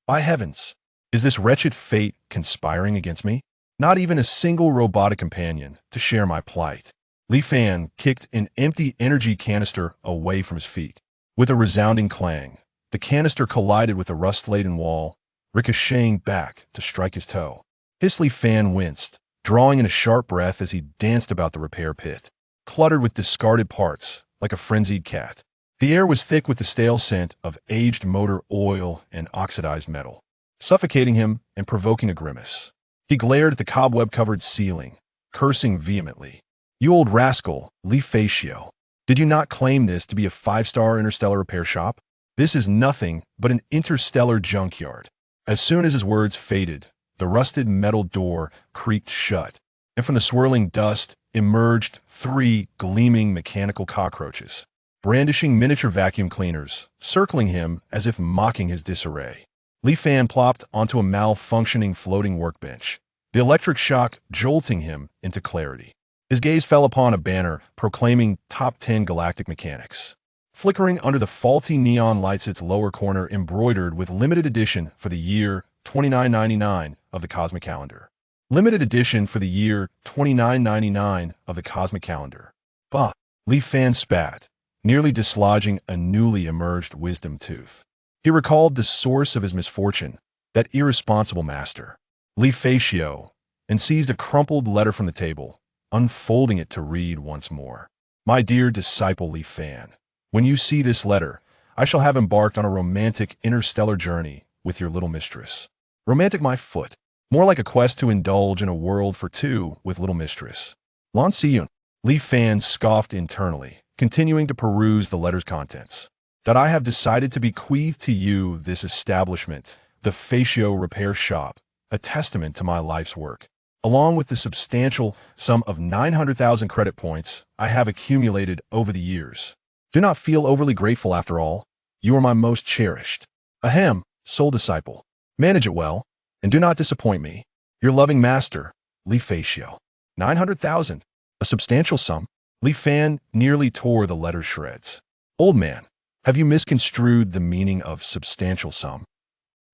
By heavens, is this wretched fate conspiring against me? Not even a single robotic companion to share my plight. Li Fan kicked an empty energy canister away from his feet. With a resounding clang, the canister collided with a rust-laden wall, ricocheting back to strike his toe. Li Fan winced, drawing in a sharp breath as he danced about the repair pit, cluttered with discarded parts like a frenzied cat. The air was thick with the stale scent of aged motor oil and oxidized metal, suffocating him and provoking a grimace. He glared at the cobweb-covered ceiling, cursing vehemently. "You old rascal, Li Fatio. Did you not claim this to be a 5-star interstellar repair shop? This is nothing but an interstellar junkyard." As soon as his words faded, the rusted metal door creaked shut, and from the swirling dust emerged 3 gleaming mechanical cockroaches, brandishing miniature vacuum cleaners, circling him as if mocking his disarray. Li Fan plopped onto a malfunctioning floating workbench, the electric shock jolting him into clarity. His gaze fell upon a banner proclaiming Top 10 Galactic Mechanics, flickering under the faulty neon lights, its lower corner embroidered with limited edition for the year 2999 of the cosmic calendar. Limited edition for the year 2999 of the cosmic calendar. Bah! Li Fan spat, nearly dislodging a newly emerged wisdom tooth. He recalled the source of his misfortune, that irresponsible master, Li Fatio, and seized a crumpled letter from the table, unfolding it to read once more. "My dear disciple Li Fan, when you see this letter, I shall have embarked on a romantic interstellar journey with your little mistress." Romantic, my foot. More like a quest to indulge in a world for two with little mistress. "Lan Siyun," Li Fan scoffed internally, continuing to peruse the letter's contents. "That I have decided to bequeath to you this establishment, the Fatio Repair Shop, a testament to my life's work, along with the substantial sum of 900,000 credit points I have accumulated over the years. Do not feel overly grateful after all. You are my most cherished. Ahem, soul disciple. Manage it well, and do not disappoint me. Your loving master, Li Fatio." 900,000, a substantial sum. Li Fan nearly tore the letter's shreds. "Old man, have you misconstrued the meaning of substantial sum?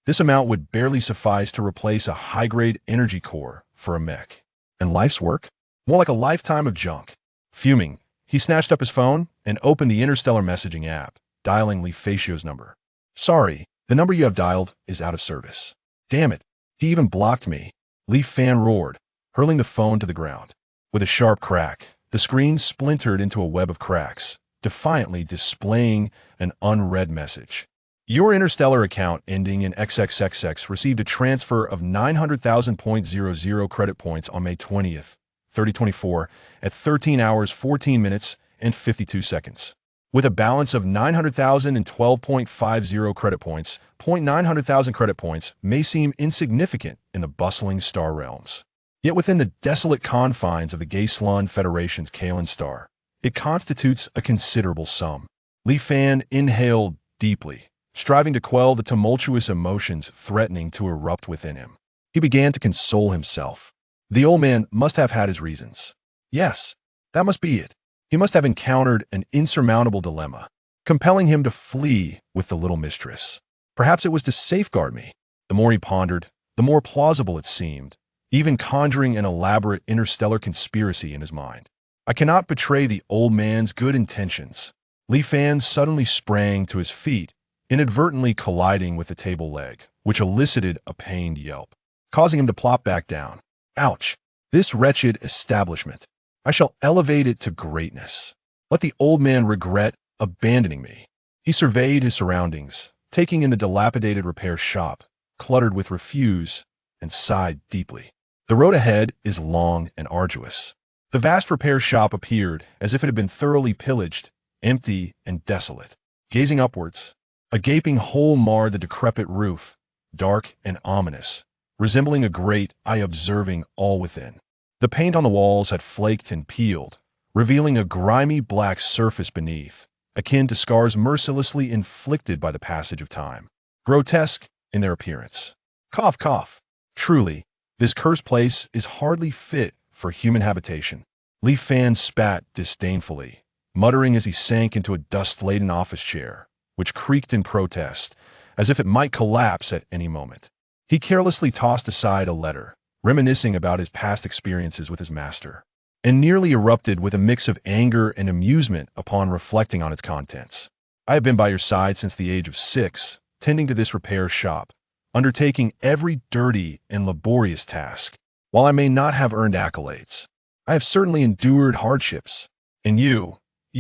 This amount would barely suffice to replace a high-grade energy core for a mech. And life's work? More like a lifetime of junk." Fuming, he snatched up his phone and opened the Interstellar messaging app, dialing Li Fatio's number. "Sorry, the number you have dialed is out of service." "Damn it, he even blocked me," Li Fan roared, hurling the phone to the ground. With a sharp crack, the screen splintered into a web of cracks, defiantly displaying an unread message. "Your Interstellar account ending in XXXX received a transfer of 900,000.00 credit points on May 20th, 2024 at 13 hours 14 minutes and 52 seconds. With a balance of 900,012.50 credit points, 900,000 credit points may seem insignificant in the bustling star realms. Yet within the desolate confines of the Wasteland Federation's Kalen star, it constitutes a considerable sum." Li Fan inhaled deeply, striving to quell the tumultuous emotions threatening to erupt within him. He began to console himself. The old man must have had his reasons. Yes, that must be it. He must have encountered an insurmountable dilemma, compelling him to flee with the little mistress. Perhaps it was to safeguard me. The more he pondered, the more plausible it seemed, even conjuring an elaborate interstellar conspiracy in his mind. "I cannot betray the old man's good intentions." Li Fan suddenly sprang to his feet, inadvertently colliding with the table leg, which elicited a pained yelp, causing him to plop back down. "Ouch! This wretched establishment. I shall elevate it to greatness. Let the old man regret abandoning me." He surveyed his surroundings, taking in the dilapidated repair shop, cluttered with refuse, and sighed deeply. The road ahead is long and arduous. The vast repair shop appeared as if it had been thoroughly pillaged, empty and desolate. Gazing upwards, a gaping hole marred the decrepit roof, dark and ominous, resembling a great eye observing all within. The paint on the walls had flaked and peeled, revealing a grimy black surface beneath, akin to scars mercilessly inflicted by the passage of time, grotesque in their appearance. Cough, cough. Truly, this cursed place is hardly fit for human habitation. Li Fan spat disdainfully, muttering as he sank into a dust-laden office chair, which creaked in protest as if it might collapse at any moment. He carelessly tossed aside a letter, reminiscing about his past experiences with his master, and nearly erupted with a mix of anger and amusement upon reflecting on its contents. I have been by your side since the age of 6, tending to this repair shop, undertaking every dirty and laborious task. While I may not have earned accolades, I have certainly endured hardships. And you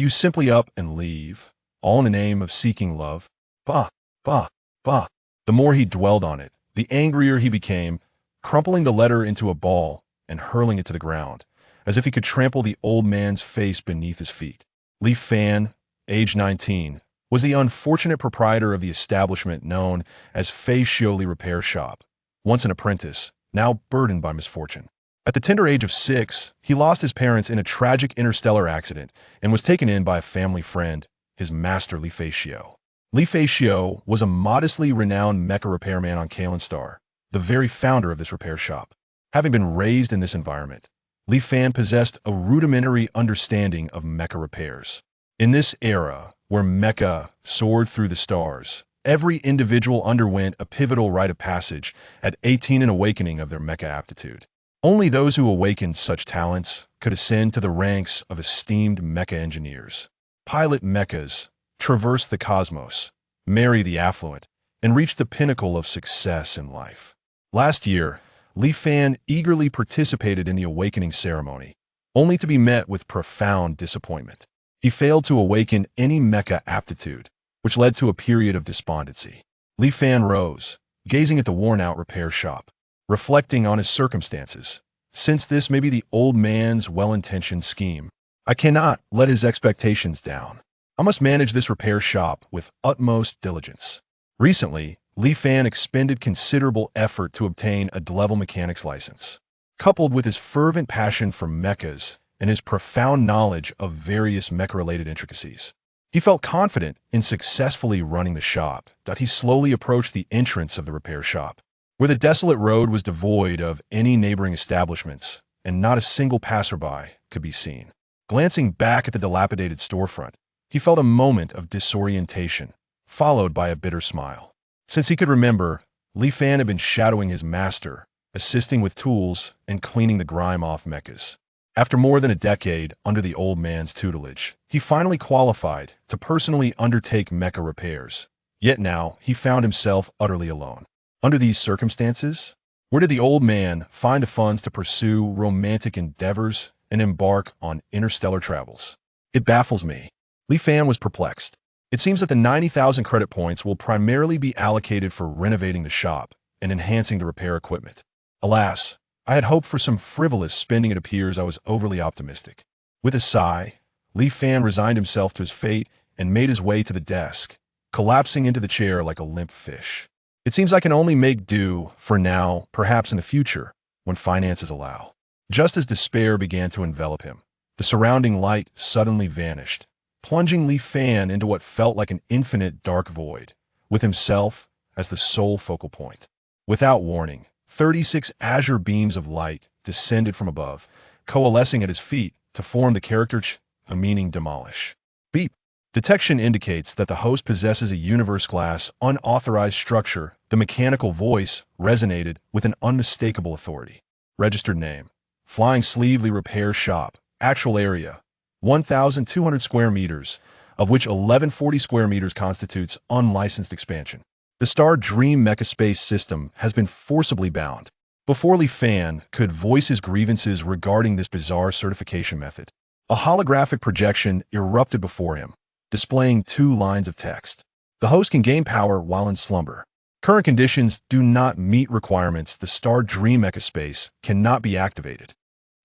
simply up and leave, all in the name of seeking love. Bah, bah, bah. The more he dwelled on it, the angrier he became, crumpling the letter into a ball and hurling it to the ground, as if he could trample the old man's face beneath his feet. Li Fan, age 19, was the unfortunate proprietor of the establishment known as Fei Shioli Repair Shop, once an apprentice, now burdened by misfortune. At the tender age of 6, he lost his parents in a tragic interstellar accident and was taken in by a family friend, his master Li Fei-shio. Li Fei-shio was a modestly renowned mecha repairman on Kalenstar, the very founder of this repair shop. Having been raised in this environment, Li Fan possessed a rudimentary understanding of mecha repairs. In this era, where Mecha soared through the stars, every individual underwent a pivotal rite of passage at 18, an awakening of their mecha aptitude. Only those who awakened such talents could ascend to the ranks of esteemed mecha engineers, pilot mechas, traverse the cosmos, marry the affluent, and reach the pinnacle of success in life. Last year, Li Fan eagerly participated in the awakening ceremony, only to be met with profound disappointment. He failed to awaken any mecha aptitude, which led to a period of despondency. Li Fan rose, gazing at the worn-out repair shop, reflecting on his circumstances. Since this may be the old man's well-intentioned scheme, I cannot let his expectations down. I must manage this repair shop with utmost diligence. Recently, Li Fan expended considerable effort to obtain a D-level mechanics license. Coupled with his fervent passion for mechas and his profound knowledge of various mecha-related intricacies, he felt confident in successfully running the shop. He slowly approached the entrance of the repair shop, where the desolate road was devoid of any neighboring establishments, and not a single passerby could be seen. Glancing back at the dilapidated storefront, he felt a moment of disorientation, followed by a bitter smile. Since he could remember, Li Fan had been shadowing his master, assisting with tools and cleaning the grime off mechas. After more than a decade under the old man's tutelage, he finally qualified to personally undertake mecha repairs. Yet now, he found himself utterly alone. Under these circumstances, where did the old man find the funds to pursue romantic endeavors and embark on interstellar travels? It baffles me. Li Fan was perplexed. It seems that the 90,000 credit points will primarily be allocated for renovating the shop and enhancing the repair equipment. Alas, I had hoped for some frivolous spending. It appears I was overly optimistic. With a sigh, Li Fan resigned himself to his fate and made his way to the desk, collapsing into the chair like a limp fish. It seems I can only make do for now, perhaps in the future, when finances allow. Just as despair began to envelop him, the surrounding light suddenly vanished, plunging Li Fan into what felt like an infinite dark void, with himself as the sole focal point. Without warning, 36 azure beams of light descended from above, coalescing at his feet to form the character Ch, a meaning demolish. Beep. Detection indicates that the host possesses a universe-class, unauthorized structure. The mechanical voice resonated with an unmistakable authority. Registered name: Flying Sleevely Repair Shop. Actual area: 1,200 square meters, of which 1,140 square meters constitutes unlicensed expansion. The Star Dream Mecha Space System has been forcibly bound. Before Li Fan could voice his grievances regarding this bizarre certification method, a holographic projection erupted before him, displaying 2 lines of text. The host can gain power while in slumber. Current conditions do not meet requirements. The Star Dream Mecha Space cannot be activated.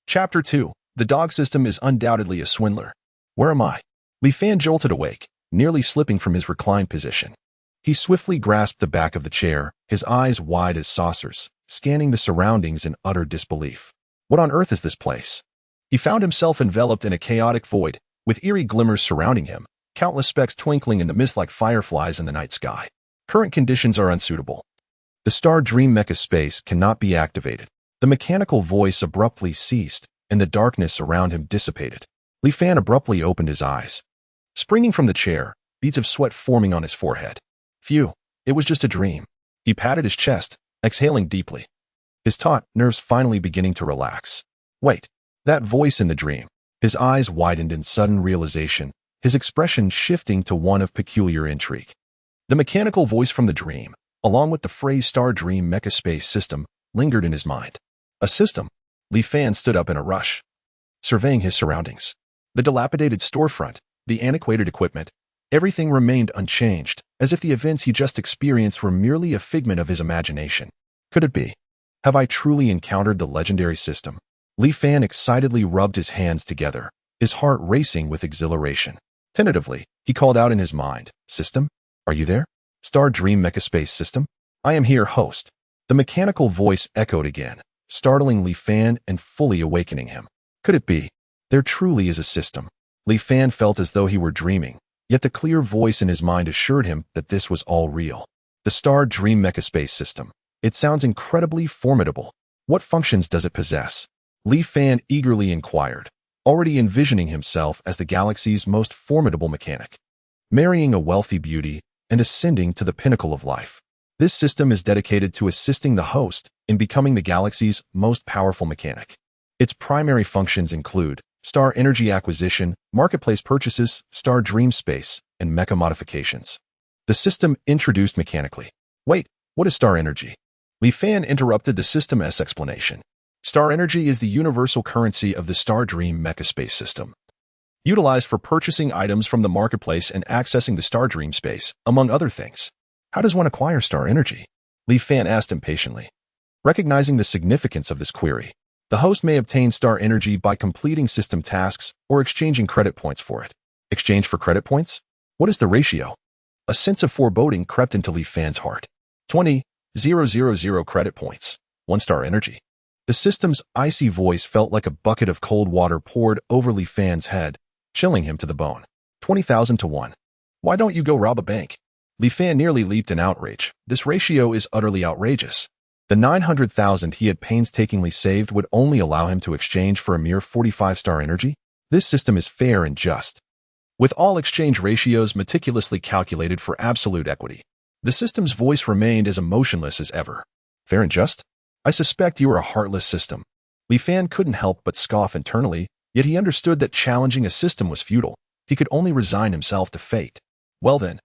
Chapter 2. The dog system is undoubtedly a swindler. Where am I? Li Fan jolted awake, nearly slipping from his reclined position. He swiftly grasped the back of the chair, his eyes wide as saucers, scanning the surroundings in utter disbelief. What on earth is this place? He found himself enveloped in a chaotic void, with eerie glimmers surrounding him, countless specks twinkling in the mist like fireflies in the night sky. Current conditions are unsuitable. The Star Dream Mecha Space cannot be activated. The mechanical voice abruptly ceased, and the darkness around him dissipated. Li Fan abruptly opened his eyes. Springing from the chair, beads of sweat forming on his forehead. Phew, It was just a dream. He patted his chest, exhaling deeply. His taut nerves finally beginning to relax. Wait, that voice in the dream. His eyes widened in sudden realization, his expression shifting to one of peculiar intrigue. The mechanical voice from the dream, along with the phrase Star Dream Mecha Space System, lingered in his mind. A system? Li Fan stood up in a rush, surveying his surroundings. The dilapidated storefront, the antiquated equipment, everything remained unchanged, as if the events he just experienced were merely a figment of his imagination. Could it be? Have I truly encountered the legendary system? Li Fan excitedly rubbed his hands together, his heart racing with exhilaration. Tentatively, he called out in his mind, "System? Are you there? Star Dream Mecha Space System? I am here, host." The mechanical voice echoed again, startling Li Fan and fully awakening him. Could it be? There truly is a system. Li Fan felt as though he were dreaming, yet the clear voice in his mind assured him that this was all real. The Star Dream Mecha Space System. It sounds incredibly formidable. What functions does it possess? Li Fan eagerly inquired, already envisioning himself as the galaxy's most formidable mechanic, marrying a wealthy beauty and ascending to the pinnacle of life. This system is dedicated to assisting the host in becoming the galaxy's most powerful mechanic. Its primary functions include star energy acquisition, marketplace purchases, star dream space, and mecha modifications. The system introduced mechanically. Wait, what is star energy? Li Fan interrupted the system's explanation. Star energy is the universal currency of the Star Dream Mecha Space System, utilized for purchasing items from the marketplace and accessing the Star Dream space, among other things. How does one acquire star energy? Li Fan asked impatiently. Recognizing the significance of this query, the host may obtain star energy by completing system tasks or exchanging credit points for it. Exchange for credit points? What is the ratio? A sense of foreboding crept into Li Fan's heart. 20,000 credit points. 1 star energy. The system's icy voice felt like a bucket of cold water poured over Li Fan's head, chilling him to the bone. 20,000 to 1. Why don't you go rob a bank? Li Fan nearly leaped in outrage. This ratio is utterly outrageous. The 900,000 he had painstakingly saved would only allow him to exchange for a mere 45 star energy? This system is fair and just, with all exchange ratios meticulously calculated for absolute equity. The system's voice remained as emotionless as ever. Fair and just? I suspect you are a heartless system. Li Fan couldn't help but scoff internally, yet he understood that challenging a system was futile. He could only resign himself to fate. Well then,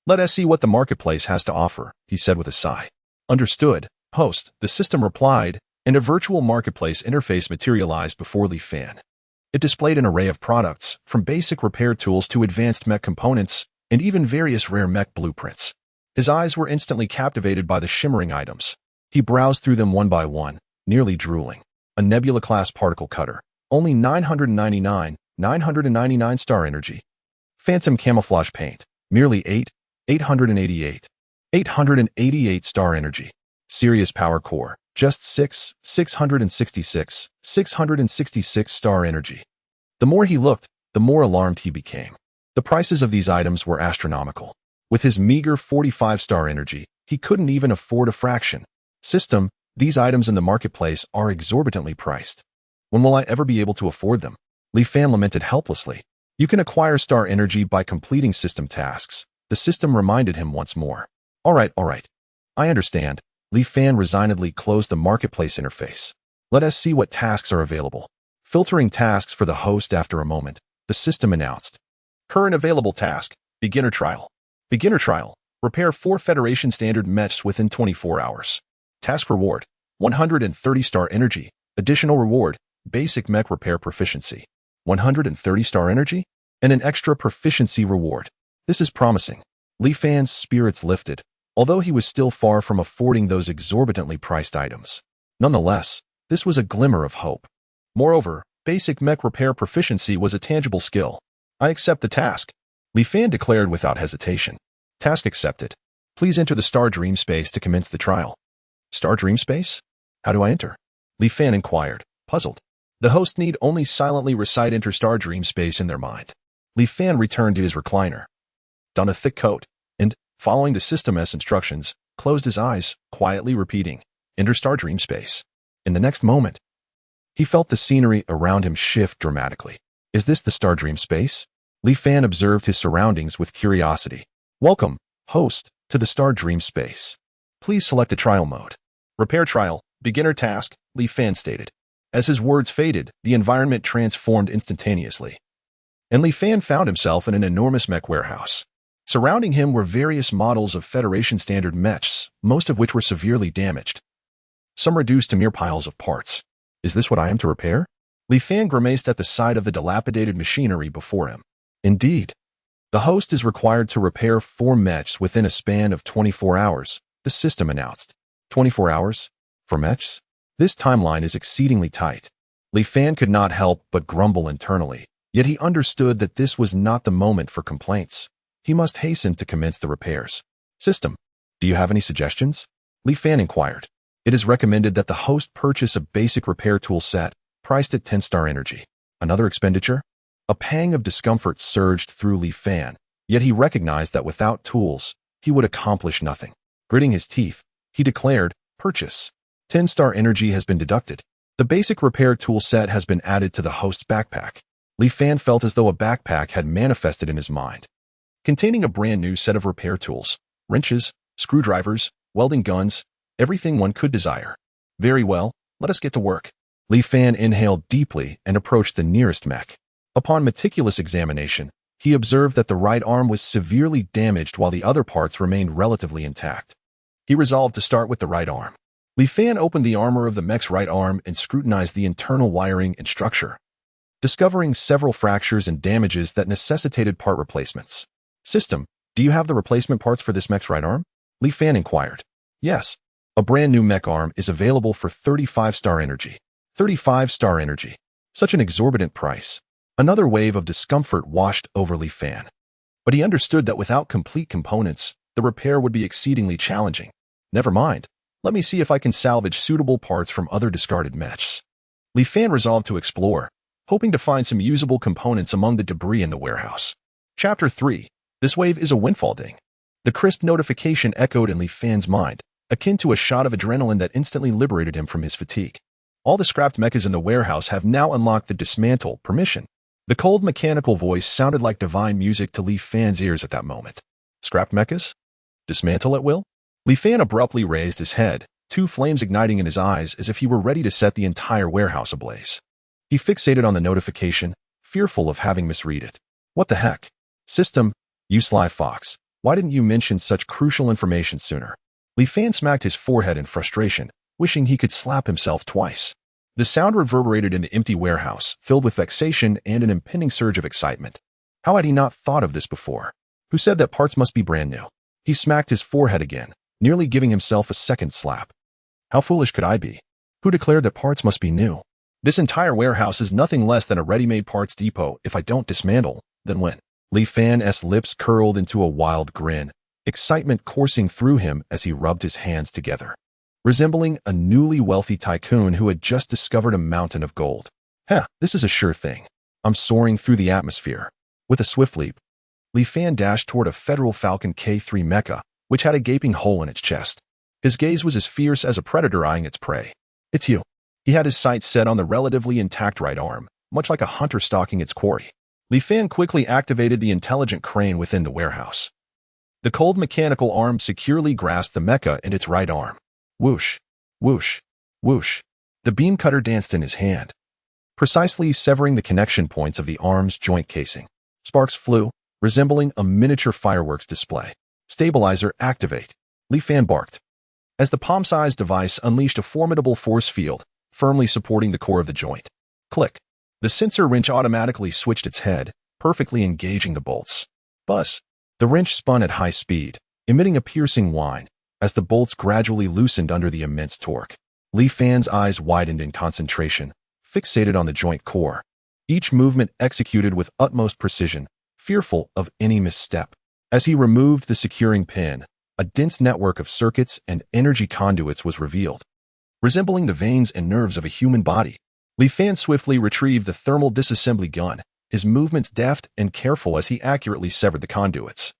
let us see what the marketplace has to offer, he said with a sigh. Understood, host, the system replied, and a virtual marketplace interface materialized before Li Fan. It displayed an array of products, from basic repair tools to advanced mech components, and even various rare mech blueprints. His eyes were instantly captivated by the shimmering items. He browsed through them one by one, nearly drooling. A Nebula-class particle cutter, only 999 star energy. Phantom camouflage paint, merely 888 star energy. Sirius power core, just 666 star energy. The more he looked, the more alarmed he became. The prices of these items were astronomical. With his meager 45 star energy, he couldn't even afford a fraction. System, these items in the marketplace are exorbitantly priced. When will I ever be able to afford them? Li Fan lamented helplessly. You can acquire star energy by completing system tasks. The system reminded him once more. All right. I understand. Li Fan resignedly closed the marketplace interface. Let us see what tasks are available. Filtering tasks for the host after a moment, the system announced. Current available task, beginner trial. Beginner trial, repair 4 Federation standard mechs within 24 hours. Task reward, 130 star energy. Additional reward, basic mech repair proficiency. 130 star energy? And an extra proficiency reward. This is promising. Li Fan's spirits lifted, although he was still far from affording those exorbitantly priced items. Nonetheless, this was a glimmer of hope. Moreover, basic mech repair proficiency was a tangible skill. I accept the task, Li Fan declared without hesitation. Task accepted. Please enter the Star Dream Space to commence the trial. Star Dream Space? How do I enter? Li Fan inquired, puzzled. The host need only silently recite Enter Star Dream Space in their mind. Li Fan returned to his recliner, donned a thick coat, and, following the system's instructions, closed his eyes, quietly repeating, Enter Star Dream Space. In the next moment, he felt the scenery around him shift dramatically. Is this the Star Dream Space? Li Fan observed his surroundings with curiosity. Welcome, host, to the star dream space. Please select a trial mode. Repair trial, beginner task, Li Fan stated. As his words faded, the environment transformed instantaneously, and Li Fan found himself in an enormous mech warehouse. Surrounding him were various models of Federation standard mechs, most of which were severely damaged, some reduced to mere piles of parts. Is this what I am to repair? Li Fan grimaced at the sight of the dilapidated machinery before him. Indeed. The host is required to repair 4 mechs within a span of 24 hours, the system announced. 24 hours? For mechs? This timeline is exceedingly tight. Li Fan could not help but grumble internally, yet he understood that this was not the moment for complaints. He must hasten to commence the repairs. System, do you have any suggestions? Li Fan inquired. It is recommended that the host purchase a basic repair tool set, priced at 10-star energy. Another expenditure? A pang of discomfort surged through Li Fan, yet he recognized that without tools, he would accomplish nothing. Gritting his teeth, he declared, purchase. 10-star energy has been deducted. The basic repair tool set has been added to the host's backpack. Li Fan felt as though a backpack had manifested in his mind, containing a brand new set of repair tools, wrenches, screwdrivers, welding guns, everything one could desire. Very well, let us get to work. Li Fan inhaled deeply and approached the nearest mech. Upon meticulous examination, he observed that the right arm was severely damaged while the other parts remained relatively intact. He resolved to start with the right arm. Li Fan opened the armor of the mech's right arm and scrutinized the internal wiring and structure, discovering several fractures and damages that necessitated part replacements. System, do you have the replacement parts for this mech's right arm? Li Fan inquired. Yes. A brand new mech arm is available for 35-star energy. 35-star energy. Such an exorbitant price. Another wave of discomfort washed over Li Fan. But he understood that without complete components, the repair would be exceedingly challenging. Never mind. Let me see if I can salvage suitable parts from other discarded mechs. Li Fan resolved to explore, hoping to find some usable components among the debris in the warehouse. Chapter 3. This wave is a windfall ding. The crisp notification echoed in Li Fan's mind, akin to a shot of adrenaline that instantly liberated him from his fatigue. All the scrapped mechas in the warehouse have now unlocked the dismantle permission. The cold mechanical voice sounded like divine music to Li Fan's ears at that moment. Scrapped mechas? Dismantle at will? Li Fan abruptly raised his head, 2 flames igniting in his eyes as if he were ready to set the entire warehouse ablaze. He fixated on the notification, fearful of having misread it. What the heck? System, you sly fox. Why didn't you mention such crucial information sooner? Li Fan smacked his forehead in frustration, wishing he could slap himself twice. The sound reverberated in the empty warehouse, filled with vexation and an impending surge of excitement. How had he not thought of this before? Who said that parts must be brand new? He smacked his forehead again, nearly giving himself a second slap. How foolish could I be? Who declared that parts must be new? This entire warehouse is nothing less than a ready-made parts depot. If I don't dismantle, then when? Li Fan's lips curled into a wild grin, excitement coursing through him as he rubbed his hands together, resembling a newly wealthy tycoon who had just discovered a mountain of gold. This is a sure thing. I'm soaring through the atmosphere. With a swift leap, Li Fan dashed toward a Federal Falcon K3 Mecha, which had a gaping hole in its chest. His gaze was as fierce as a predator eyeing its prey. It's you. He had his sights set on the relatively intact right arm, much like a hunter stalking its quarry. Li Fan quickly activated the intelligent crane within the warehouse. The cold mechanical arm securely grasped the mecha in its right arm. Whoosh, whoosh, whoosh. The beam cutter danced in his hand, precisely severing the connection points of the arm's joint casing. Sparks flew, resembling a miniature fireworks display. Stabilizer activate. Li Fan barked, as the palm-sized device unleashed a formidable force field, firmly supporting the core of the joint. Click. The sensor wrench automatically switched its head, perfectly engaging the bolts. Buzz. The wrench spun at high speed, emitting a piercing whine, as the bolts gradually loosened under the immense torque. Li Fan's eyes widened in concentration, fixated on the joint core, each movement executed with utmost precision, fearful of any misstep. As he removed the securing pin, a dense network of circuits and energy conduits was revealed, resembling the veins and nerves of a human body. Li Fan swiftly retrieved the thermal disassembly gun, his movements deft and careful as he accurately severed the conduits,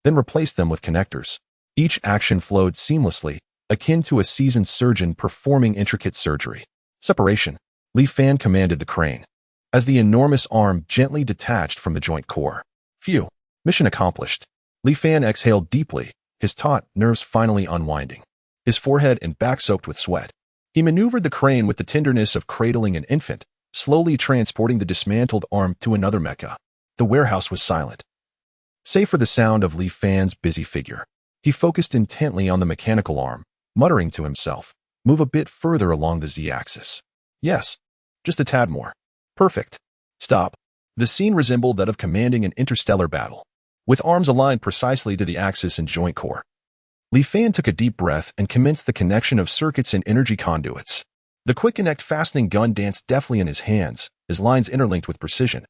then replaced them with connectors. Each action flowed seamlessly, akin to a seasoned surgeon performing intricate surgery. Separation. Li Fan commanded the crane, as the enormous arm gently detached from the joint core. Phew. Mission accomplished. Li Fan exhaled deeply, his taut nerves finally unwinding, his forehead and back soaked with sweat. He maneuvered the crane with the tenderness of cradling an infant, slowly transporting the dismantled arm to another mecha. The warehouse was silent, save for the sound of Li Fan's busy figure. He focused intently on the mechanical arm, muttering to himself, "Move a bit further along the z-axis. Yes, just a tad more. Perfect. Stop." The scene resembled that of commanding an interstellar battle, with arms aligned precisely to the axis and joint core. Li Fan took a deep breath and commenced the connection of circuits and energy conduits. The quick connect fastening gun danced deftly in his hands, his lines interlinked with precision,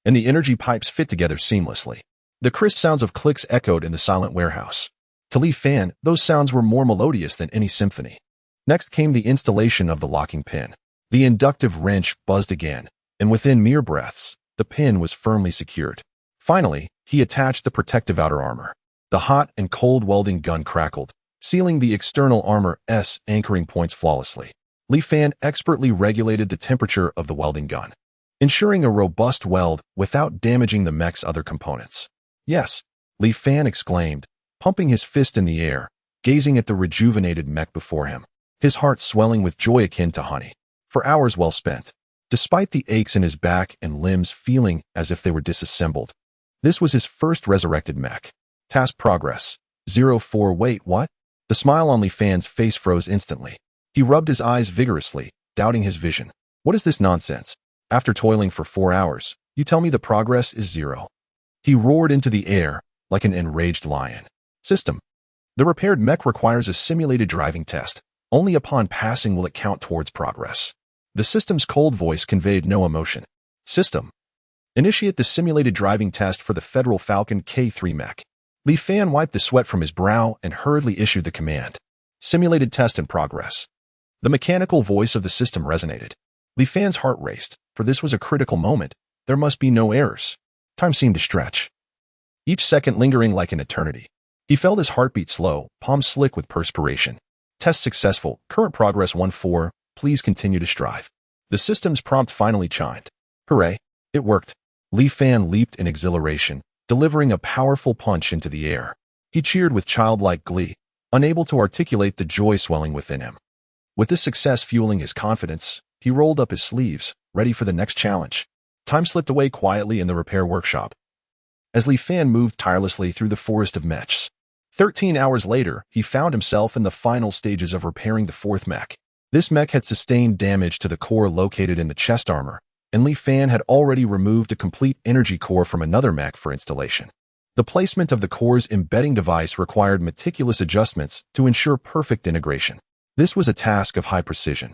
and the energy pipes fit together seamlessly. The crisp sounds of clicks echoed in the silent warehouse. To Li Fan, those sounds were more melodious than any symphony. Next came the installation of the locking pin. The inductive wrench buzzed again, and within mere breaths, the pin was firmly secured. Finally, he attached the protective outer armor. The hot and cold welding gun crackled, sealing the external armor's anchoring points flawlessly. Li Fan expertly regulated the temperature of the welding gun, ensuring a robust weld without damaging the mech's other components. "Yes," Li Fan exclaimed, pumping his fist in the air, gazing at the rejuvenated mech before him, his heart swelling with joy akin to honey. For hours well spent, despite the aches in his back and limbs feeling as if they were disassembled. This was his first resurrected mech. Task progress. 04. Wait, what? The smile on Li Fan's face froze instantly. He rubbed his eyes vigorously, doubting his vision. What is this nonsense? After toiling for 4 hours, you tell me the progress is 0. He roared into the air like an enraged lion. System. The repaired mech requires a simulated driving test. Only upon passing will it count towards progress. The system's cold voice conveyed no emotion. System. Initiate the simulated driving test for the Federal Falcon K3 mech. Li Fan wiped the sweat from his brow and hurriedly issued the command. Simulated test in progress. The mechanical voice of the system resonated. Li Fan's heart raced, for this was a critical moment. There must be no errors. Time seemed to stretch, each second lingering like an eternity. He felt his heartbeat slow, palms slick with perspiration. Test successful. Current progress 1-4. Please continue to strive. The system's prompt finally chimed. Hooray! It worked. Li Fan leaped in exhilaration, delivering a powerful punch into the air. He cheered with childlike glee, unable to articulate the joy swelling within him. With this success fueling his confidence, he rolled up his sleeves, ready for the next challenge. Time slipped away quietly in the repair workshop, as Li Fan moved tirelessly through the forest of mechs. 13 hours later, he found himself in the final stages of repairing the 4th mech. This mech had sustained damage to the core located in the chest armor, and Li Fan had already removed a complete energy core from another mech for installation. The placement of the core's embedding device required meticulous adjustments to ensure perfect integration. This was a task of high precision.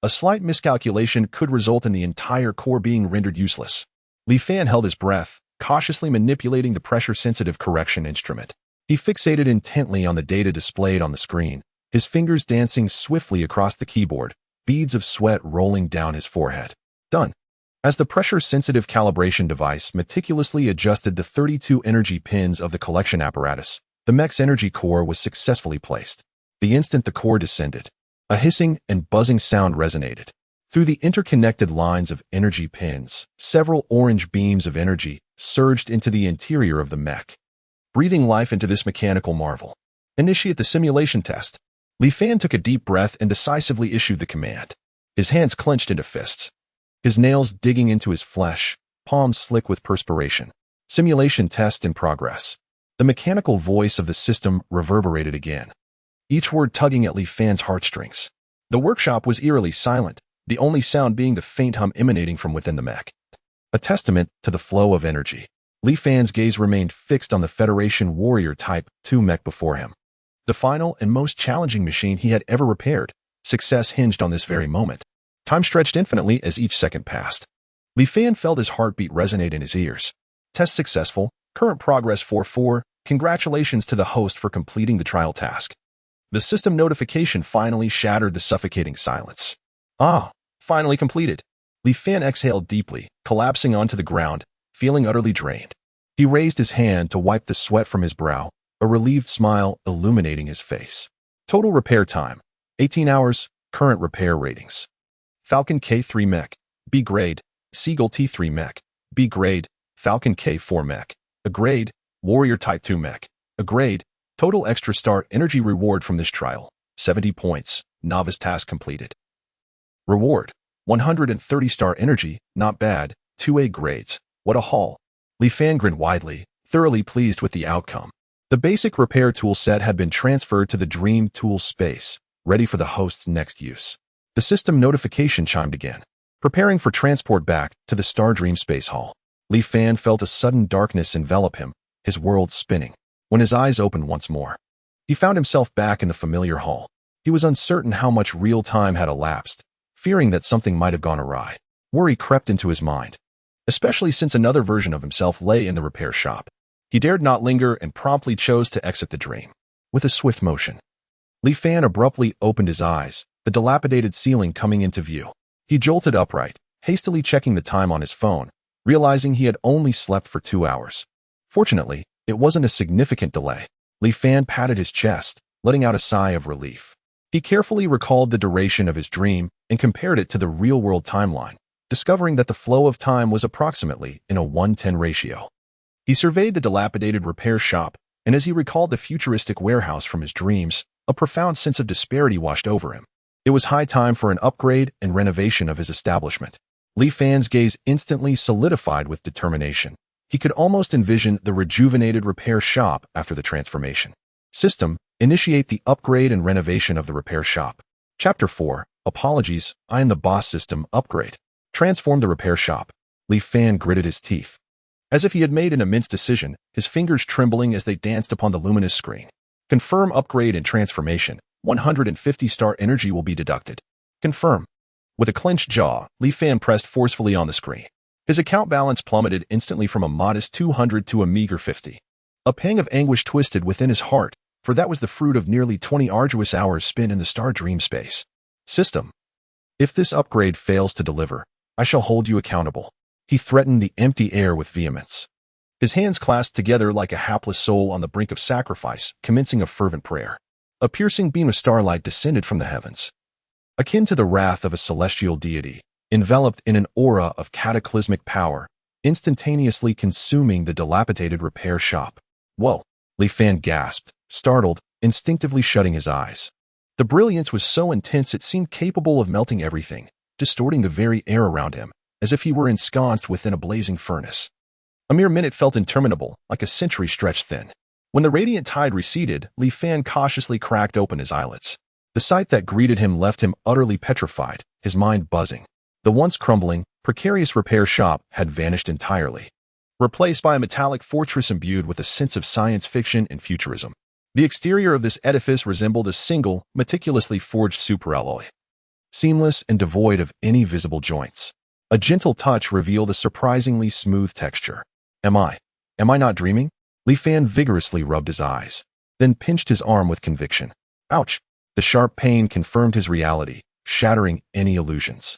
A slight miscalculation could result in the entire core being rendered useless. Li Fan held his breath, cautiously manipulating the pressure-sensitive correction instrument. He fixated intently on the data displayed on the screen, his fingers dancing swiftly across the keyboard, beads of sweat rolling down his forehead. Done. As the pressure-sensitive calibration device meticulously adjusted the 32 energy pins of the collection apparatus, the mech's energy core was successfully placed. The instant the core descended, a hissing and buzzing sound resonated. Through the interconnected lines of energy pins, several orange beams of energy surged into the interior of the mech, breathing life into this mechanical marvel. Initiate the simulation test. Li Fan took a deep breath and decisively issued the command. His hands clenched into fists, his nails digging into his flesh, palms slick with perspiration. Simulation test in progress. The mechanical voice of the system reverberated again, each word tugging at Li Fan's heartstrings. The workshop was eerily silent, the only sound being the faint hum emanating from within the mech, a testament to the flow of energy. Li Fan's gaze remained fixed on the Federation Warrior Type 2 mech before him, the final and most challenging machine he had ever repaired. Success hinged on this very moment. Time stretched infinitely as each second passed. Li Fan felt his heartbeat resonate in his ears. Test successful. Current progress 4-4. Congratulations to the host for completing the trial task. The system notification finally shattered the suffocating silence. Ah, finally completed. Li Fan exhaled deeply, collapsing onto the ground, feeling utterly drained. He raised his hand to wipe the sweat from his brow, a relieved smile illuminating his face. Total repair time, 18 hours. Current repair ratings. Falcon K3 Mech, B grade. Seagull T3 Mech, B grade. Falcon K4 Mech, A grade. Warrior Type 2 Mech, A grade. Total extra star energy reward from this trial, 70 points, novice task completed. Reward, 130 star energy, not bad, 2A grades, what a haul. Li Fan grinned widely, thoroughly pleased with the outcome. The basic repair tool set had been transferred to the Dream tool space, ready for the host's next use. The system notification chimed again, preparing for transport back to the Star Dream Space Hall. Li Fan felt a sudden darkness envelop him, his world spinning. When his eyes opened once more, he found himself back in the familiar hall. He was uncertain how much real time had elapsed, fearing that something might have gone awry. Worry crept into his mind, especially since another version of himself lay in the repair shop. He dared not linger and promptly chose to exit the dream. With a swift motion, Li Fan abruptly opened his eyes, the dilapidated ceiling coming into view. He jolted upright, hastily checking the time on his phone, realizing he had only slept for 2 hours. Fortunately, it wasn't a significant delay. Li Fan patted his chest, letting out a sigh of relief. He carefully recalled the duration of his dream and compared it to the real-world timeline, discovering that the flow of time was approximately in a 1:10 ratio. He surveyed the dilapidated repair shop, and as he recalled the futuristic warehouse from his dreams, a profound sense of disparity washed over him. It was high time for an upgrade and renovation of his establishment. Li Fan's gaze instantly solidified with determination. He could almost envision the rejuvenated repair shop after the transformation. System, initiate the upgrade and renovation of the repair shop. Chapter 4, Apologies, I am the boss. System, upgrade. Transform the repair shop. Li Fan gritted his teeth, as if he had made an immense decision, his fingers trembling as they danced upon the luminous screen. Confirm upgrade and transformation. 150 star energy will be deducted. Confirm. With a clenched jaw, Li Fan pressed forcefully on the screen. His account balance plummeted instantly from a modest 200 to a meager 50. A pang of anguish twisted within his heart, for that was the fruit of nearly 20 arduous hours spent in the Star Dream space. System, if this upgrade fails to deliver, I shall hold you accountable. He threatened the empty air with vehemence. His hands clasped together like a hapless soul on the brink of sacrifice, commencing a fervent prayer. A piercing beam of starlight descended from the heavens, akin to the wrath of a celestial deity, enveloped in an aura of cataclysmic power, instantaneously consuming the dilapidated repair shop. Whoa! Li Fan gasped, startled, instinctively shutting his eyes. The brilliance was so intense it seemed capable of melting everything, distorting the very air around him, as if he were ensconced within a blazing furnace. A mere minute felt interminable, like a century stretched thin. When the radiant tide receded, Li Fan cautiously cracked open his eyelids. The sight that greeted him left him utterly petrified, his mind buzzing. The once crumbling, precarious repair shop had vanished entirely, replaced by a metallic fortress imbued with a sense of science fiction and futurism. The exterior of this edifice resembled a single, meticulously forged superalloy, seamless and devoid of any visible joints. A gentle touch revealed a surprisingly smooth texture. Am I not dreaming? Li Fan vigorously rubbed his eyes, then pinched his arm with conviction. Ouch! The sharp pain confirmed his reality, shattering any illusions.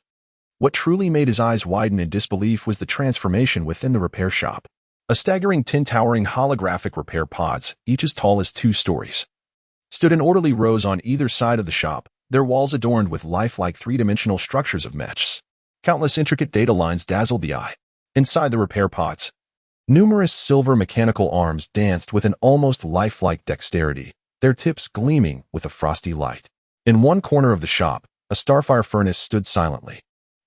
What truly made his eyes widen in disbelief was the transformation within the repair shop. A staggering 10 towering holographic repair pods, each as tall as 2 stories, stood in orderly rows on either side of the shop, their walls adorned with lifelike 3-dimensional structures of mechs. Countless intricate data lines dazzled the eye. Inside the repair pods, numerous silver mechanical arms danced with an almost lifelike dexterity, their tips gleaming with a frosty light. In one corner of the shop, a starfire furnace stood silently,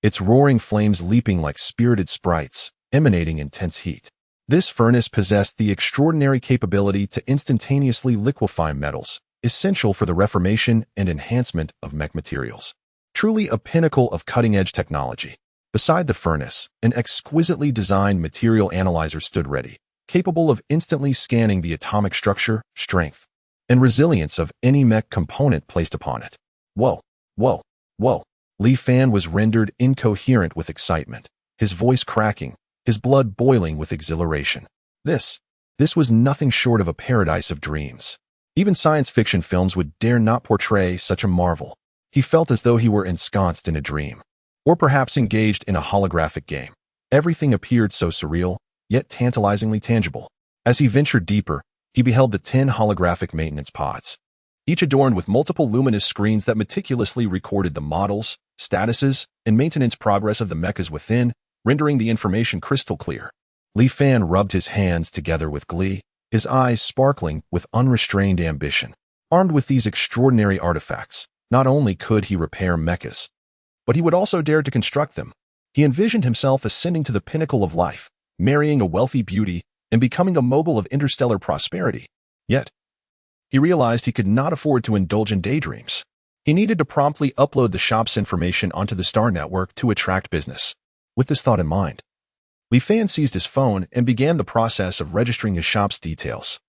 its roaring flames leaping like spirited sprites, emanating intense heat. This furnace possessed the extraordinary capability to instantaneously liquefy metals, essential for the reformation and enhancement of mech materials. Truly a pinnacle of cutting-edge technology. Beside the furnace, an exquisitely designed material analyzer stood ready, capable of instantly scanning the atomic structure, strength, and resilience of any mech component placed upon it. Whoa, whoa, whoa. Li Fan was rendered incoherent with excitement, his voice cracking, his blood boiling with exhilaration. This was nothing short of a paradise of dreams. Even science fiction films would dare not portray such a marvel. He felt as though he were ensconced in a dream, or perhaps engaged in a holographic game. Everything appeared so surreal, yet tantalizingly tangible. As he ventured deeper, he beheld the 10 holographic maintenance pods, each adorned with multiple luminous screens that meticulously recorded the models, statuses, and maintenance progress of the mechas within, rendering the information crystal clear. Li Fan rubbed his hands together with glee, his eyes sparkling with unrestrained ambition. Armed with these extraordinary artifacts, not only could he repair mechas, but he would also dare to construct them. He envisioned himself ascending to the pinnacle of life, marrying a wealthy beauty, and becoming a mogul of interstellar prosperity. Yet, he realized he could not afford to indulge in daydreams. He needed to promptly upload the shop's information onto the Star Network to attract business. With this thought in mind, Li Fan seized his phone and began the process of registering his shop's details.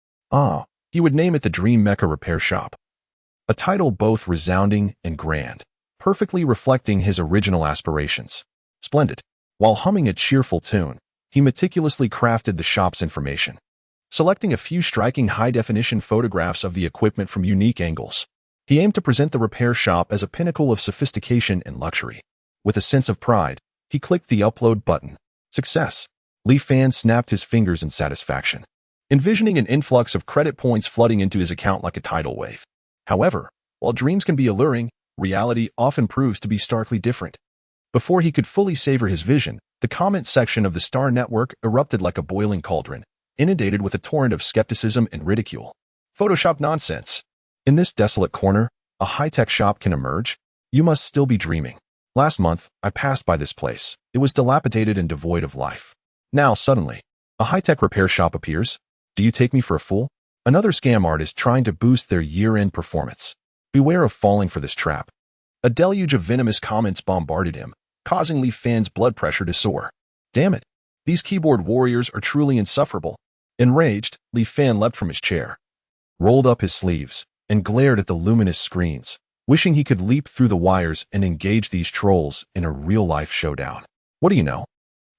He would name it the Dream Mecha Repair Shop. A title both resounding and grand, perfectly reflecting his original aspirations. Splendid. While humming a cheerful tune, he meticulously crafted the shop's information, selecting a few striking high-definition photographs of the equipment from unique angles. He aimed to present the repair shop as a pinnacle of sophistication and luxury. With a sense of pride, he clicked the upload button. Success. Li Fan snapped his fingers in satisfaction, envisioning an influx of credit points flooding into his account like a tidal wave. However, while dreams can be alluring, reality often proves to be starkly different. Before he could fully savor his vision, the comment section of the Star Network erupted like a boiling cauldron, inundated with a torrent of skepticism and ridicule. Photoshop nonsense. In this desolate corner, a high-tech shop can emerge? You must still be dreaming. Last month, I passed by this place. It was dilapidated and devoid of life. Now, suddenly, a high-tech repair shop appears. Do you take me for a fool? Another scam artist trying to boost their year-end performance. Beware of falling for this trap. A deluge of venomous comments bombarded him, causing Li Fan's blood pressure to soar. Damn it. These keyboard warriors are truly insufferable. Enraged, Li Fan leapt from his chair, rolled up his sleeves, and glared at the luminous screens, wishing he could leap through the wires and engage these trolls in a real-life showdown. What do you know?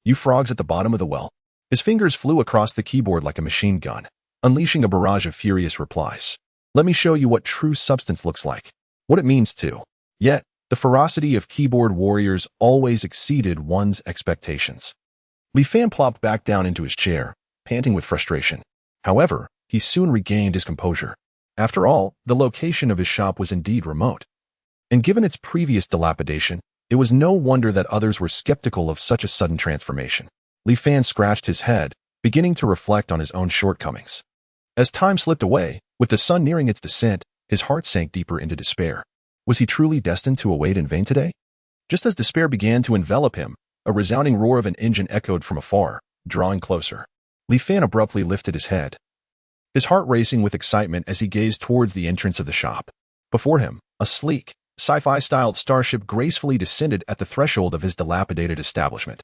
You frogs at the bottom of the well. His fingers flew across the keyboard like a machine gun, unleashing a barrage of furious replies. Let me show you what true substance looks like, what it means to. Yet, the ferocity of keyboard warriors always exceeded one's expectations. Li Fan plopped back down into his chair, panting with frustration. However, he soon regained his composure. After all, the location of his shop was indeed remote. And given its previous dilapidation, it was no wonder that others were skeptical of such a sudden transformation. Li Fan scratched his head, beginning to reflect on his own shortcomings. As time slipped away, with the sun nearing its descent, his heart sank deeper into despair. Was he truly destined to await in vain today? Just as despair began to envelop him, a resounding roar of an engine echoed from afar, drawing closer. Li Fan abruptly lifted his head, his heart racing with excitement as he gazed towards the entrance of the shop. Before him, a sleek, sci-fi-styled starship gracefully descended at the threshold of his dilapidated establishment.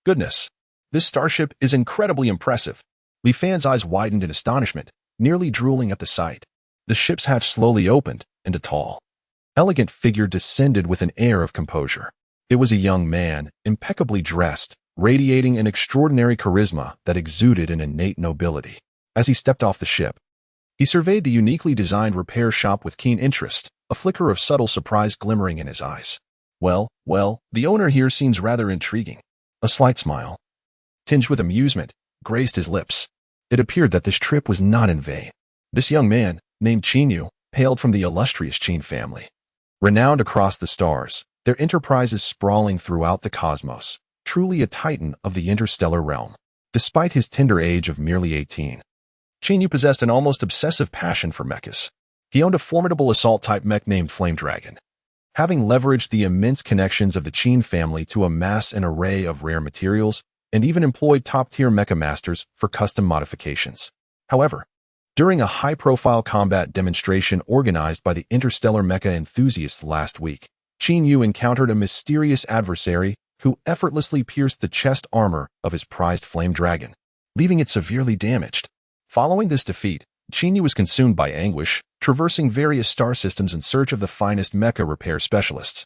Goodness, this starship is incredibly impressive. Li Fan's eyes widened in astonishment, nearly drooling at the sight. The ship's hatch slowly opened, and a tall, elegant figure descended with an air of composure. It was a young man, impeccably dressed, radiating an extraordinary charisma that exuded an innate nobility. As he stepped off the ship, he surveyed the uniquely designed repair shop with keen interest, a flicker of subtle surprise glimmering in his eyes. Well, the owner here seems rather intriguing. A slight smile, tinged with amusement, graced his lips. It appeared that this trip was not in vain. This young man, named Chinyu, hailed from the illustrious Qin family. Renowned across the stars, their enterprises sprawling throughout the cosmos, truly a titan of the interstellar realm. Despite his tender age of merely 18, Chinyu possessed an almost obsessive passion for mechas. He owned a formidable assault-type mech named Flame Dragon. Having leveraged the immense connections of the Qin family to amass an array of rare materials, and even employed top-tier mecha masters for custom modifications. However, during a high-profile combat demonstration organized by the interstellar mecha enthusiasts last week, Chinyu encountered a mysterious adversary who effortlessly pierced the chest armor of his prized Flame Dragon, leaving it severely damaged. Following this defeat, Chinyu was consumed by anguish, traversing various star systems in search of the finest mecha repair specialists,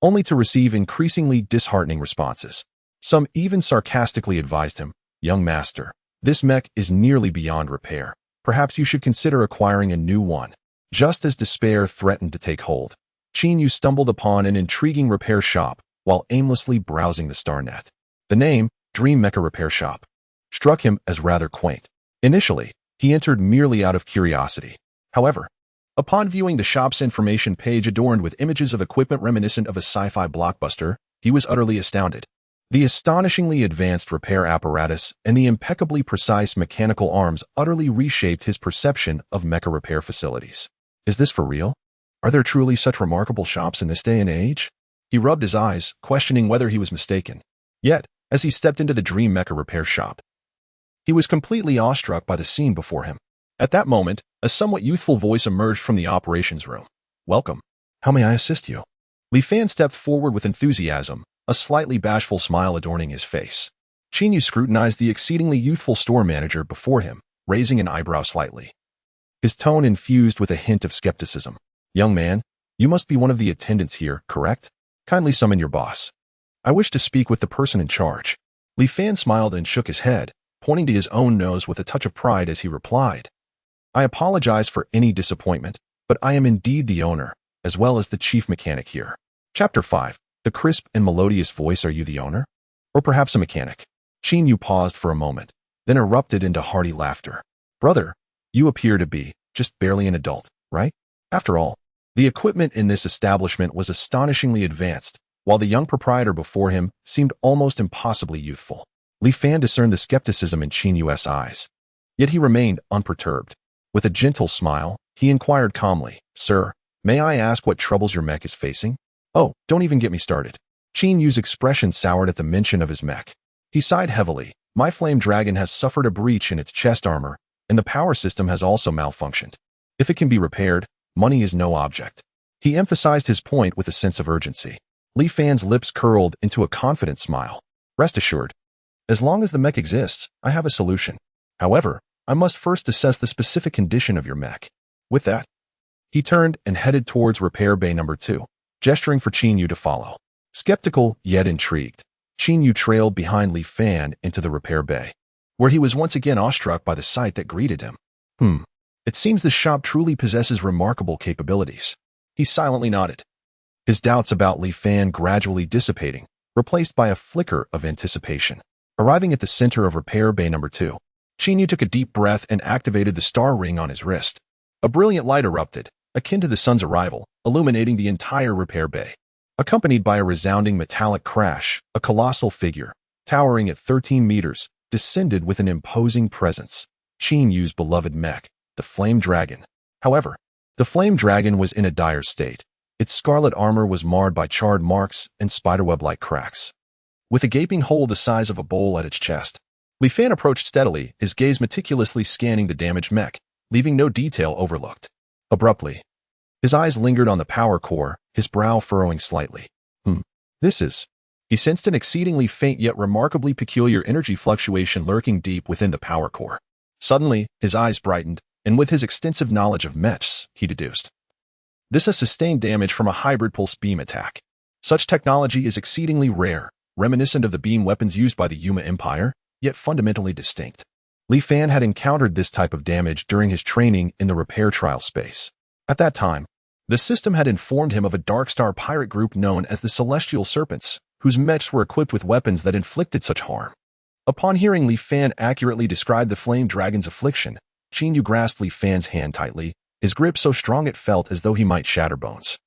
only to receive increasingly disheartening responses. Some even sarcastically advised him, "Young master, this mech is nearly beyond repair. Perhaps you should consider acquiring a new one." Just as despair threatened to take hold, Chinyu stumbled upon an intriguing repair shop while aimlessly browsing the StarNet. The name, Dream Mecha Repair Shop, struck him as rather quaint. Initially, he entered merely out of curiosity. However, upon viewing the shop's information page adorned with images of equipment reminiscent of a sci-fi blockbuster, he was utterly astounded. The astonishingly advanced repair apparatus and the impeccably precise mechanical arms utterly reshaped his perception of mecha repair facilities. Is this for real? Are there truly such remarkable shops in this day and age? He rubbed his eyes, questioning whether he was mistaken. Yet, as he stepped into the dream mecha repair shop, he was completely awestruck by the scene before him. At that moment, a somewhat youthful voice emerged from the operations room. "Welcome. How may I assist you?" Li Fan stepped forward with enthusiasm, a slightly bashful smile adorning his face. Qin scrutinized the exceedingly youthful store manager before him, raising an eyebrow slightly. His tone infused with a hint of skepticism. "Young man, you must be one of the attendants here, correct? Kindly summon your boss. I wish to speak with the person in charge." Li Fan smiled and shook his head, pointing to his own nose with a touch of pride as he replied, "I apologize for any disappointment, but I am indeed the owner, as well as the chief mechanic here." Chapter 5. The crisp and melodious voice. "Are you the owner? Or perhaps a mechanic?" Qin Yu paused for a moment, then erupted into hearty laughter. "Brother, you appear to be just barely an adult, right? After all, the equipment in this establishment was astonishingly advanced, while the young proprietor before him seemed almost impossibly youthful." Li Fan discerned the skepticism in Qin Yu's eyes, yet he remained unperturbed. With a gentle smile, he inquired calmly, "Sir, may I ask what troubles your mech is facing?" "Oh, don't even get me started." Qin Yu's expression soured at the mention of his mech. He sighed heavily. "My flame dragon has suffered a breach in its chest armor, and the power system has also malfunctioned. If it can be repaired, money is no object." He emphasized his point with a sense of urgency. Li Fan's lips curled into a confident smile. "Rest assured, as long as the mech exists, I have a solution. However, I must first assess the specific condition of your mech." With that, he turned and headed towards repair bay number 2, gesturing for Qin Yu to follow. Skeptical yet intrigued, Qin Yu trailed behind Li Fan into the repair bay, where he was once again awestruck by the sight that greeted him. It seems this shop truly possesses remarkable capabilities." He silently nodded, his doubts about Li Fan gradually dissipating, replaced by a flicker of anticipation. Arriving at the center of repair bay number 2, Qin Yu took a deep breath and activated the star ring on his wrist. A brilliant light erupted, akin to the sun's arrival, illuminating the entire repair bay. Accompanied by a resounding metallic crash, a colossal figure, towering at 13 meters, descended with an imposing presence. Qin Yu's beloved mech, the Flame Dragon. However, the Flame Dragon was in a dire state. Its scarlet armor was marred by charred marks and spiderweb-like cracks. With a gaping hole the size of a bowl at its chest, Li Fan approached steadily, his gaze meticulously scanning the damaged mech, leaving no detail overlooked. Abruptly, his eyes lingered on the power core, his brow furrowing slightly. This is... He sensed an exceedingly faint yet remarkably peculiar energy fluctuation lurking deep within the power core. Suddenly, his eyes brightened, and with his extensive knowledge of mechs, he deduced, "This has sustained damage from a hybrid pulse beam attack. Such technology is exceedingly rare, reminiscent of the beam weapons used by the Yuma Empire, yet fundamentally distinct." Li Fan had encountered this type of damage during his training in the repair trial space. At that time, the system had informed him of a Dark Star pirate group known as the Celestial Serpents, whose mechs were equipped with weapons that inflicted such harm. Upon hearing Li Fan accurately describe the Flame Dragon's affliction, Qin Yu grasped Li Fan's hand tightly, his grip so strong it felt as though he might shatter bones.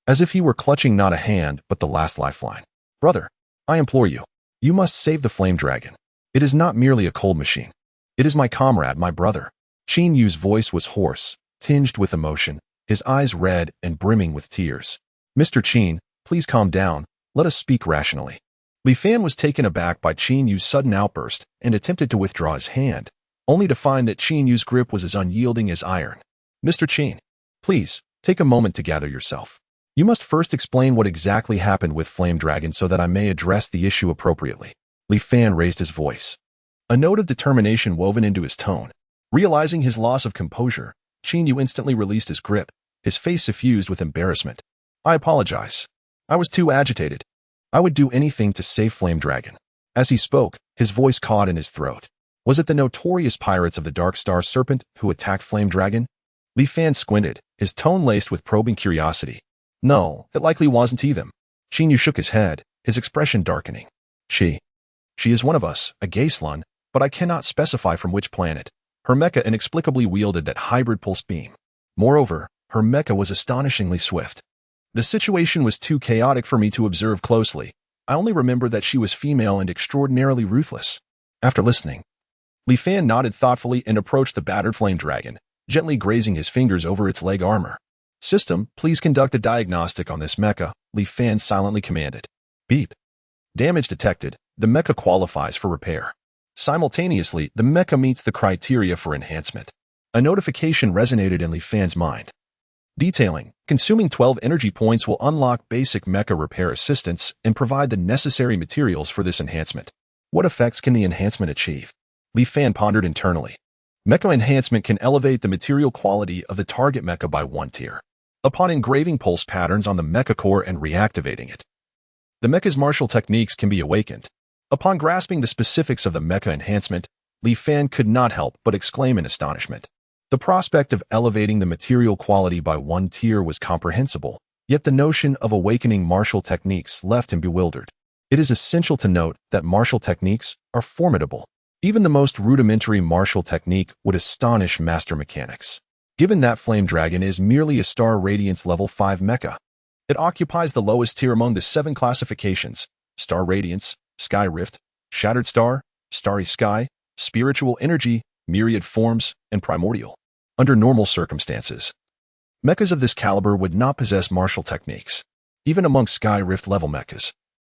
As if he were clutching not a hand, but the last lifeline. "Brother, I implore you, you must save the Flame Dragon. It is not merely a cold machine. It is my comrade, my brother." Qin Yu's voice was hoarse, tinged with emotion, his eyes red and brimming with tears. "Mr. Qin, please calm down. Let us speak rationally." Li Fan was taken aback by Qin Yu's sudden outburst and attempted to withdraw his hand, only to find that Qin Yu's grip was as unyielding as iron. "Mr. Qin, please, take a moment to gather yourself. You must first explain what exactly happened with Flame Dragon so that I may address the issue appropriately." Li Fan raised his voice, a note of determination woven into his tone. Realizing his loss of composure, Qin Yu instantly released his grip, his face suffused with embarrassment. "I apologize. I was too agitated. I would do anything to save Flame Dragon." As he spoke, his voice caught in his throat. Was it the notorious pirates of the Dark Star Serpent who attacked Flame Dragon? Li Fan squinted, his tone laced with probing curiosity. "No, it likely wasn't them." Qin Yu shook his head, his expression darkening. She is one of us, a Gaislan, but I cannot specify from which planet. Her mecha inexplicably wielded that hybrid pulse beam. Moreover, her mecha was astonishingly swift. The situation was too chaotic for me to observe closely, I only remember that she was female and extraordinarily ruthless. After listening, Li Fan nodded thoughtfully and approached the battered flame dragon, gently grazing his fingers over its leg armor. System, please conduct a diagnostic on this mecha, Li Fan silently commanded. Beep. Damage detected. The mecha qualifies for repair. Simultaneously, the mecha meets the criteria for enhancement. A notification resonated in Li Fan's mind. Detailing, consuming 12 energy points will unlock basic mecha repair assistance and provide the necessary materials for this enhancement. What effects can the enhancement achieve? Li Fan pondered internally. Mecha enhancement can elevate the material quality of the target mecha by 1 tier. Upon engraving pulse patterns on the mecha core and reactivating it, the mecha's martial techniques can be awakened. Upon grasping the specifics of the mecha enhancement, Li Fan could not help but exclaim in astonishment. The prospect of elevating the material quality by 1 tier was comprehensible, yet the notion of awakening martial techniques left him bewildered. It is essential to note that martial techniques are formidable. Even the most rudimentary martial technique would astonish master mechanics. Given that Flame Dragon is merely a Star Radiance level 5 mecha, it occupies the lowest tier among the 7 classifications: Star Radiance, Sky Rift, Shattered Star, Starry Sky, Spiritual Energy, Myriad Forms, and Primordial. Under normal circumstances, mechas of this caliber would not possess martial techniques. Even among Sky Rift level mechas,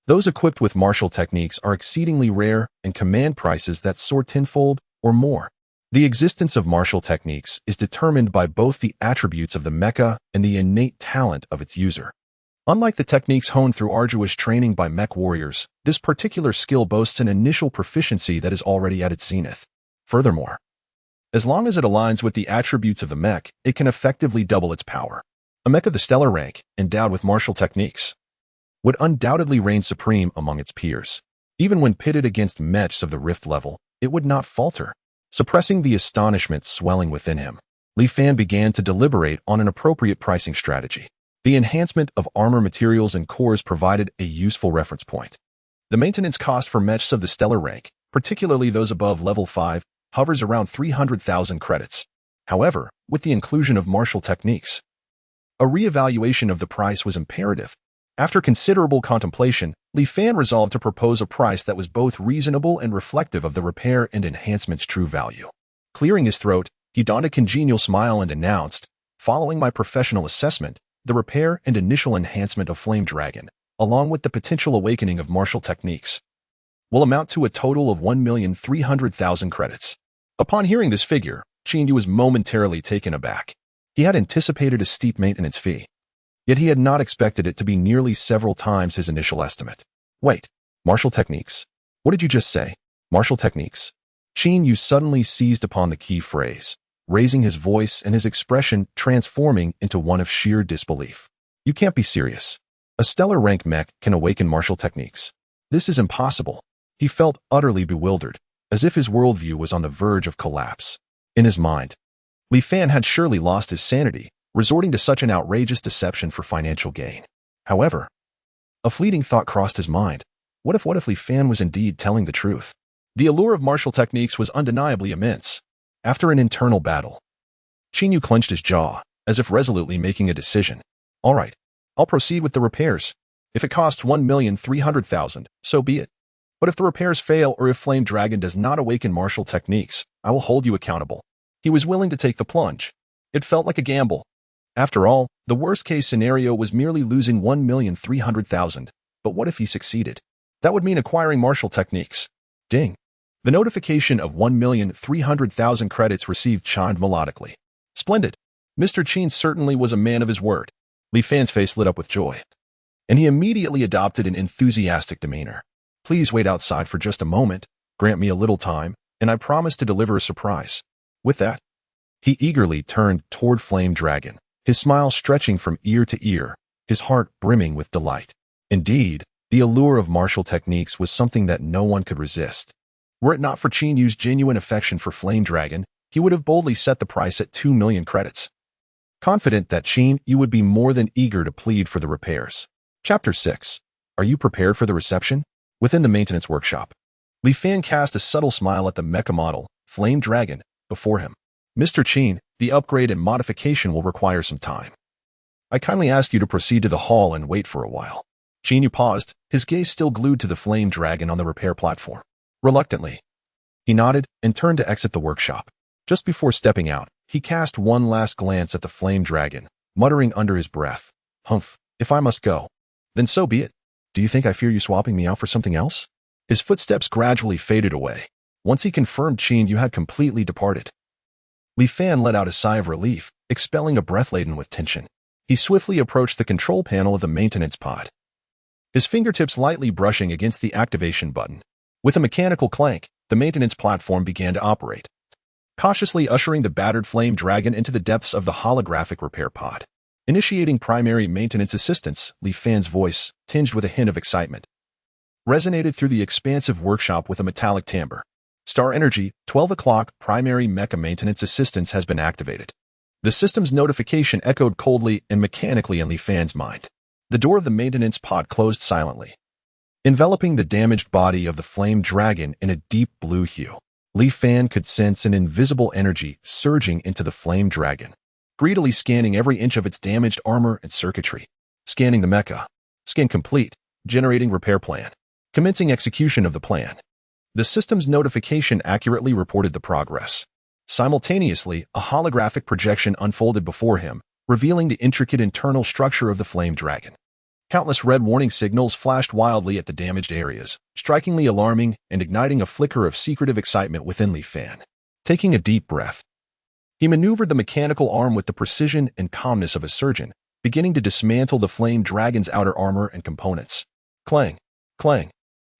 those equipped with martial techniques are exceedingly rare and command prices that soar tenfold or more. The existence of martial techniques is determined by both the attributes of the mecha and the innate talent of its user. Unlike the techniques honed through arduous training by mech warriors, this particular skill boasts an initial proficiency that is already at its zenith. Furthermore, as long as it aligns with the attributes of the mech, it can effectively double its power. A mech of the stellar rank, endowed with martial techniques, would undoubtedly reign supreme among its peers. Even when pitted against mechs of the Rift level, it would not falter. Suppressing the astonishment swelling within him, Li Fan began to deliberate on an appropriate pricing strategy. The enhancement of armor materials and cores provided a useful reference point. The maintenance cost for mechs of the stellar rank, particularly those above level 5, hovers around 300,000 credits. However, with the inclusion of martial techniques, a re-evaluation of the price was imperative. After considerable contemplation, Li Fan resolved to propose a price that was both reasonable and reflective of the repair and enhancement's true value. Clearing his throat, he donned a congenial smile and announced, "Following my professional assessment, the repair and initial enhancement of Flame Dragon, along with the potential awakening of martial techniques, will amount to a total of 1,300,000 credits." Upon hearing this figure, Qin Yu was momentarily taken aback. He had anticipated a steep maintenance fee, yet he had not expected it to be nearly several times his initial estimate. Wait, martial techniques? What did you just say? Martial techniques? Qin Yu suddenly seized upon the key phrase, raising his voice and his expression transforming into one of sheer disbelief. You can't be serious. A stellar rank mech can awaken martial techniques. This is impossible. He felt utterly bewildered, as if his worldview was on the verge of collapse. In his mind, Li Fan had surely lost his sanity, resorting to such an outrageous deception for financial gain. However, a fleeting thought crossed his mind. What if Li Fan was indeed telling the truth? The allure of martial techniques was undeniably immense. After an internal battle, Qin Yu clenched his jaw, as if resolutely making a decision. All right, I'll proceed with the repairs. If it costs 1,300,000, so be it. But if the repairs fail or if Flame Dragon does not awaken martial techniques, I will hold you accountable. He was willing to take the plunge. It felt like a gamble. After all, the worst-case scenario was merely losing 1,300,000. But what if he succeeded? That would mean acquiring martial techniques. Ding. The notification of 1,300,000 credits received chimed melodically. Splendid. Mr. Qin certainly was a man of his word. Li Fan's face lit up with joy, and he immediately adopted an enthusiastic demeanor. Please wait outside for just a moment, grant me a little time, and I promise to deliver a surprise. With that, he eagerly turned toward Flame Dragon, his smile stretching from ear to ear, his heart brimming with delight. Indeed, the allure of martial techniques was something that no one could resist. Were it not for Qin Yu's genuine affection for Flame Dragon, he would have boldly set the price at 2 million credits. Confident that Qin Yu would be more than eager to plead for the repairs. Chapter 6. Are you prepared for the reception? Within the maintenance workshop, Li Fan cast a subtle smile at the mecha model, Flame Dragon, before him. Mr. Qin, the upgrade and modification will require some time. I kindly ask you to proceed to the hall and wait for a while. Jinyu paused, his gaze still glued to the flame dragon on the repair platform. Reluctantly, he nodded and turned to exit the workshop. Just before stepping out, he cast one last glance at the flame dragon, muttering under his breath, "Humph, if I must go, then so be it. Do you think I fear you swapping me out for something else?" His footsteps gradually faded away. Once he confirmed Jinyu had completely departed, Li Fan let out a sigh of relief, expelling a breath laden with tension. He swiftly approached the control panel of the maintenance pod, his fingertips lightly brushing against the activation button. With a mechanical clank, the maintenance platform began to operate, cautiously ushering the battered flame dragon into the depths of the holographic repair pod. Initiating primary maintenance assistance, Li Fan's voice, tinged with a hint of excitement, resonated through the expansive workshop with a metallic timbre. Star Energy, 12 o'clock, primary mecha maintenance assistance has been activated. The system's notification echoed coldly and mechanically in Li Fan's mind. The door of the maintenance pod closed silently, enveloping the damaged body of the flame dragon in a deep blue hue. Li Fan could sense an invisible energy surging into the flame dragon, greedily scanning every inch of its damaged armor and circuitry. Scanning the mecha. Scan complete. Generating repair plan. Commencing execution of the plan. The system's notification accurately reported the progress. Simultaneously, a holographic projection unfolded before him, revealing the intricate internal structure of the flame dragon. Countless red warning signals flashed wildly at the damaged areas, strikingly alarming and igniting a flicker of secretive excitement within Li Fan. Taking a deep breath, he maneuvered the mechanical arm with the precision and calmness of a surgeon, beginning to dismantle the flame dragon's outer armor and components. Clang! Clang!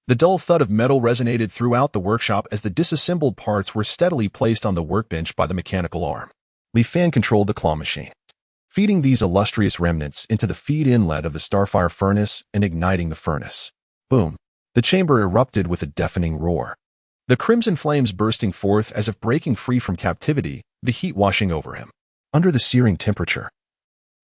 The dull thud of metal resonated throughout the workshop as the disassembled parts were steadily placed on the workbench by the mechanical arm. Li Fan controlled the claw machine, feeding these illustrious remnants into the feed inlet of the starfire furnace and igniting the furnace. Boom! The chamber erupted with a deafening roar, the crimson flames bursting forth as if breaking free from captivity, the heat washing over him. Under the searing temperature,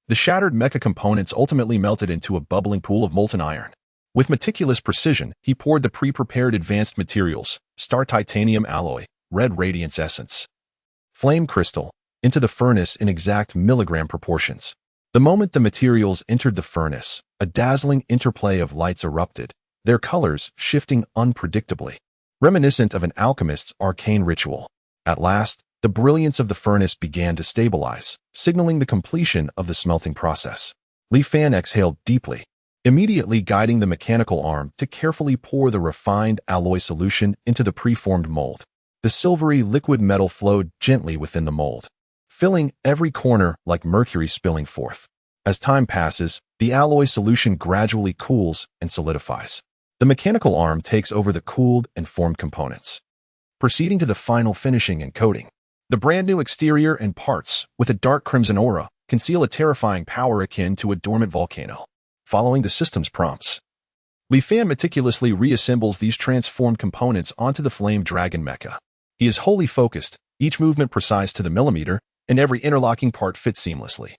the shattered mecha components ultimately melted into a bubbling pool of molten iron. With meticulous precision, he poured the pre-prepared advanced materials, star titanium alloy, red radiance essence, flame crystal, into the furnace in exact milligram proportions. The moment the materials entered the furnace, a dazzling interplay of lights erupted, their colors shifting unpredictably, reminiscent of an alchemist's arcane ritual. At last, the brilliance of the furnace began to stabilize, signaling the completion of the smelting process. Li Fan exhaled deeply, immediately guiding the mechanical arm to carefully pour the refined alloy solution into the preformed mold. The silvery liquid metal flowed gently within the mold, filling every corner like mercury spilling forth. As time passes, the alloy solution gradually cools and solidifies. The mechanical arm takes over the cooled and formed components, proceeding to the final finishing and coating. The brand new exterior and parts, with a dark crimson aura, conceal a terrifying power akin to a dormant volcano. Following the system's prompts, Li Fan meticulously reassembles these transformed components onto the flame dragon mecha. He is wholly focused, each movement precise to the millimeter, and every interlocking part fits seamlessly,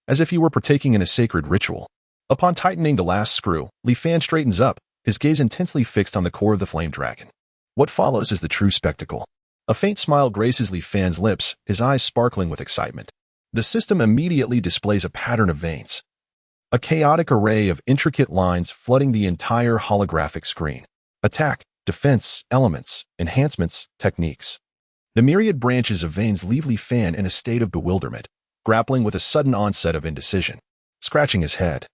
as if he were partaking in a sacred ritual. Upon tightening the last screw, Li Fan straightens up, his gaze intensely fixed on the core of the flame dragon. What follows is the true spectacle. A faint smile graces Li Fan's lips, his eyes sparkling with excitement. The system immediately displays a pattern of veins, a chaotic array of intricate lines flooding the entire holographic screen. Attack, defense, elements, enhancements, techniques. The myriad branches of veins leave Li Fan in a state of bewilderment, grappling with a sudden onset of indecision. Scratching his head,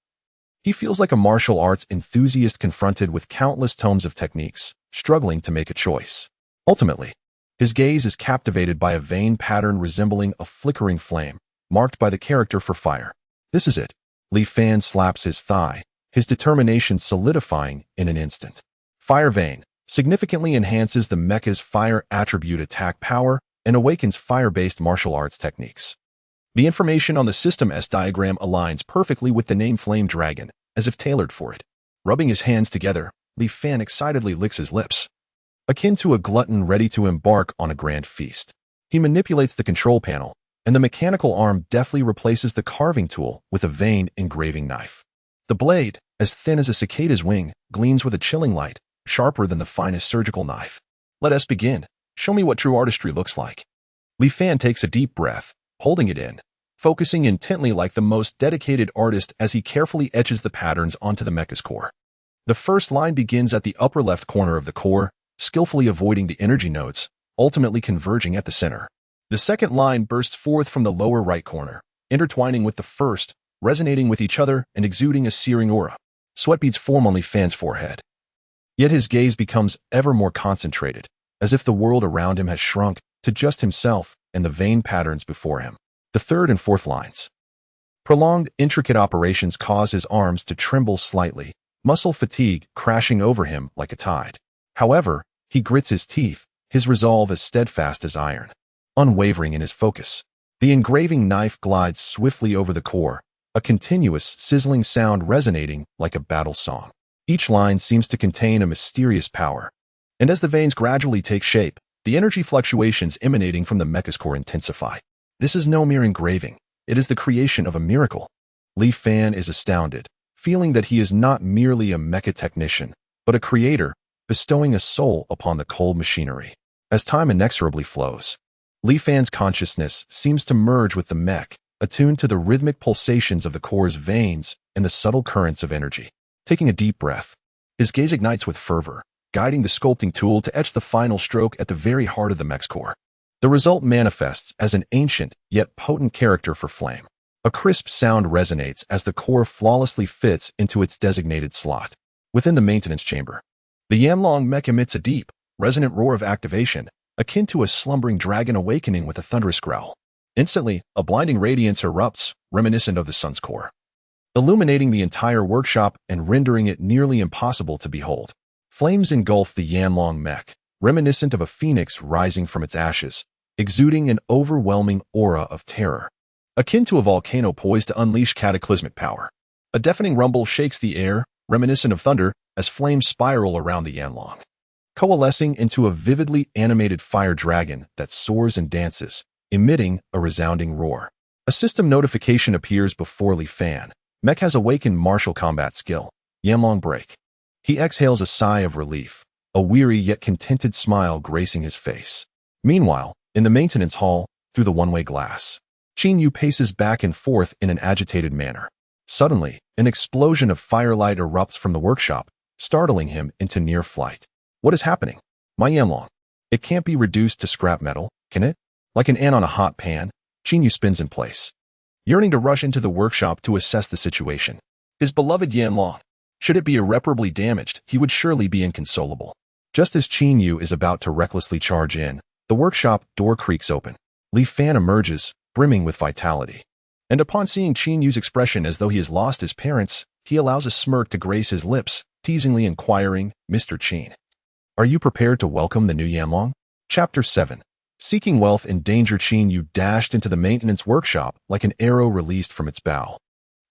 he feels like a martial arts enthusiast confronted with countless tomes of techniques, struggling to make a choice. Ultimately, his gaze is captivated by a vein pattern resembling a flickering flame, marked by the character for fire. This is it. Li Fan slaps his thigh, his determination solidifying in an instant. Fire vein significantly enhances the mecha's fire attribute attack power and awakens fire-based martial arts techniques. The information on the System S diagram aligns perfectly with the name Flame Dragon, as if tailored for it. Rubbing his hands together, Li Fan excitedly licks his lips, akin to a glutton ready to embark on a grand feast. He manipulates the control panel, and the mechanical arm deftly replaces the carving tool with a vein engraving knife. The blade, as thin as a cicada's wing, gleams with a chilling light, sharper than the finest surgical knife. Let us begin. Show me what true artistry looks like. Li Fan takes a deep breath, holding it in, focusing intently like the most dedicated artist as he carefully etches the patterns onto the mecha's core. The first line begins at the upper left corner of the core, skillfully avoiding the energy nodes, ultimately converging at the center. The second line bursts forth from the lower right corner, intertwining with the first, resonating with each other and exuding a searing aura. Sweat beads form on Li-Fan's forehead. Yet his gaze becomes ever more concentrated, as if the world around him has shrunk to just himself and the vain patterns before him. The third and fourth lines. Prolonged, intricate operations cause his arms to tremble slightly, muscle fatigue crashing over him like a tide. However, he grits his teeth, his resolve as steadfast as iron, unwavering in his focus. The engraving knife glides swiftly over the core, a continuous, sizzling sound resonating like a battle song. Each line seems to contain a mysterious power, and as the veins gradually take shape, the energy fluctuations emanating from the mecha's core intensify. This is no mere engraving, it is the creation of a miracle. Li-Fan is astounded, feeling that he is not merely a mecha technician, but a creator, bestowing a soul upon the cold machinery. As time inexorably flows, Li-Fan's consciousness seems to merge with the mech, attuned to the rhythmic pulsations of the core's veins and the subtle currents of energy. Taking a deep breath, his gaze ignites with fervor, guiding the sculpting tool to etch the final stroke at the very heart of the mech's core. The result manifests as an ancient yet potent character for flame. A crisp sound resonates as the core flawlessly fits into its designated slot. Within the maintenance chamber, the Yanlong mech emits a deep, resonant roar of activation, akin to a slumbering dragon awakening with a thunderous growl. Instantly, a blinding radiance erupts, reminiscent of the sun's core, illuminating the entire workshop and rendering it nearly impossible to behold. Flames engulf the Yanlong mech, reminiscent of a phoenix rising from its ashes, exuding an overwhelming aura of terror, akin to a volcano poised to unleash cataclysmic power. A deafening rumble shakes the air, reminiscent of thunder, as flames spiral around the Yanlong, coalescing into a vividly animated fire dragon that soars and dances, emitting a resounding roar. A system notification appears before Li-Fan. Mech has awakened martial combat skill, Yanlong Break. He exhales a sigh of relief, a weary yet contented smile gracing his face. Meanwhile, in the maintenance hall, through the one-way glass, Qin paces back and forth in an agitated manner. Suddenly, an explosion of firelight erupts from the workshop, startling him into near flight. What is happening? My Yanlong. It can't be reduced to scrap metal, can it? Like an ant on a hot pan, Qin spins in place, yearning to rush into the workshop to assess the situation. His beloved Yanlong. Should it be irreparably damaged, he would surely be inconsolable. Just as Qin is about to recklessly charge in, the workshop door creaks open. Li-Fan emerges, brimming with vitality. And upon seeing Qin expression as though he has lost his parents, he allows a smirk to grace his lips, teasingly inquiring, "Mr. Qin, are you prepared to welcome the new Yanlong?" Chapter 7. Seeking wealth in danger, Qin dashed into the maintenance workshop like an arrow released from its bow.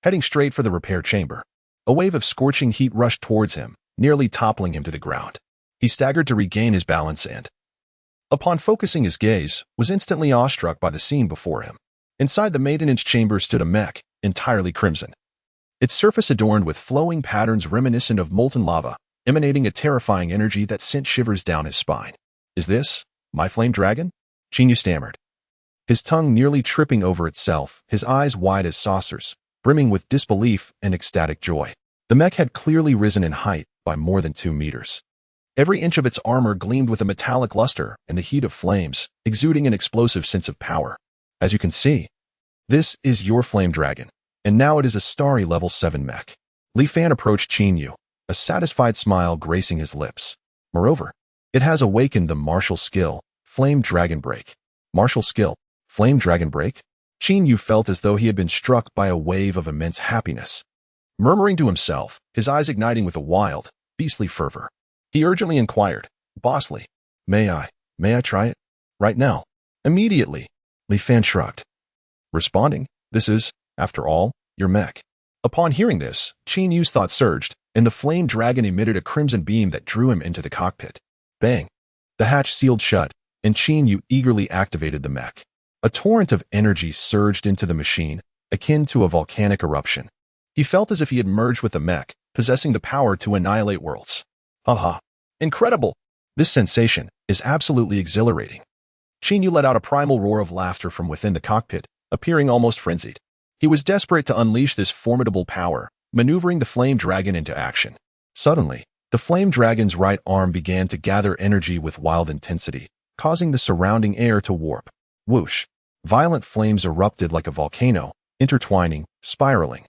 Heading straight for the repair chamber, a wave of scorching heat rushed towards him, nearly toppling him to the ground. He staggered to regain his balance and, upon focusing his gaze, was instantly awestruck by the scene before him. Inside the maintenance chamber stood a mech, entirely crimson, its surface adorned with flowing patterns reminiscent of molten lava, emanating a terrifying energy that sent shivers down his spine. "Is this my flame dragon?" Qin stammered, his tongue nearly tripping over itself, his eyes wide as saucers, brimming with disbelief and ecstatic joy. The mech had clearly risen in height by more than 2 meters. Every inch of its armor gleamed with a metallic luster and the heat of flames, exuding an explosive sense of power. "As you can see, this is your flame dragon, and now it is a starry level 7 mech." Li-Fan approached Qin, a satisfied smile gracing his lips. Moreover, it has awakened the martial skill, Flame Dragon Break. Martial skill, Flame Dragon Break? Qin felt as though he had been struck by a wave of immense happiness. Murmuring to himself, his eyes igniting with a wild, beastly fervor, he urgently inquired, "Bossly, may I try it? Right now?" "Immediately," Li-Fan shrugged, responding, "This is, after all, your mech." Upon hearing this, Qin thought surged, and the flame dragon emitted a crimson beam that drew him into the cockpit. Bang! The hatch sealed shut, and Qin eagerly activated the mech. A torrent of energy surged into the machine, akin to a volcanic eruption. He felt as if he had merged with the mech, possessing the power to annihilate worlds. Haha! Incredible! This sensation is absolutely exhilarating. Qin let out a primal roar of laughter from within the cockpit, appearing almost frenzied. He was desperate to unleash this formidable power, maneuvering the flame dragon into action. Suddenly, the flame dragon's right arm began to gather energy with wild intensity, causing the surrounding air to warp. Whoosh! Violent flames erupted like a volcano, intertwining, spiraling,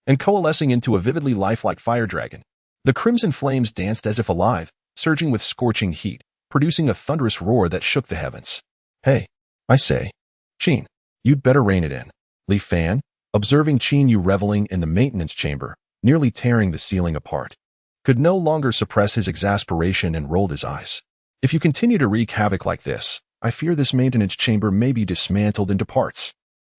and coalescing into a vividly lifelike fire dragon. The crimson flames danced as if alive, surging with scorching heat, producing a thunderous roar that shook the heavens. Hey, I say, Qin, you'd better rein it in. Li Fan, observing Qin Yu reveling in the maintenance chamber, nearly tearing the ceiling apart, could no longer suppress his exasperation and rolled his eyes. If you continue to wreak havoc like this, I fear this maintenance chamber may be dismantled into parts.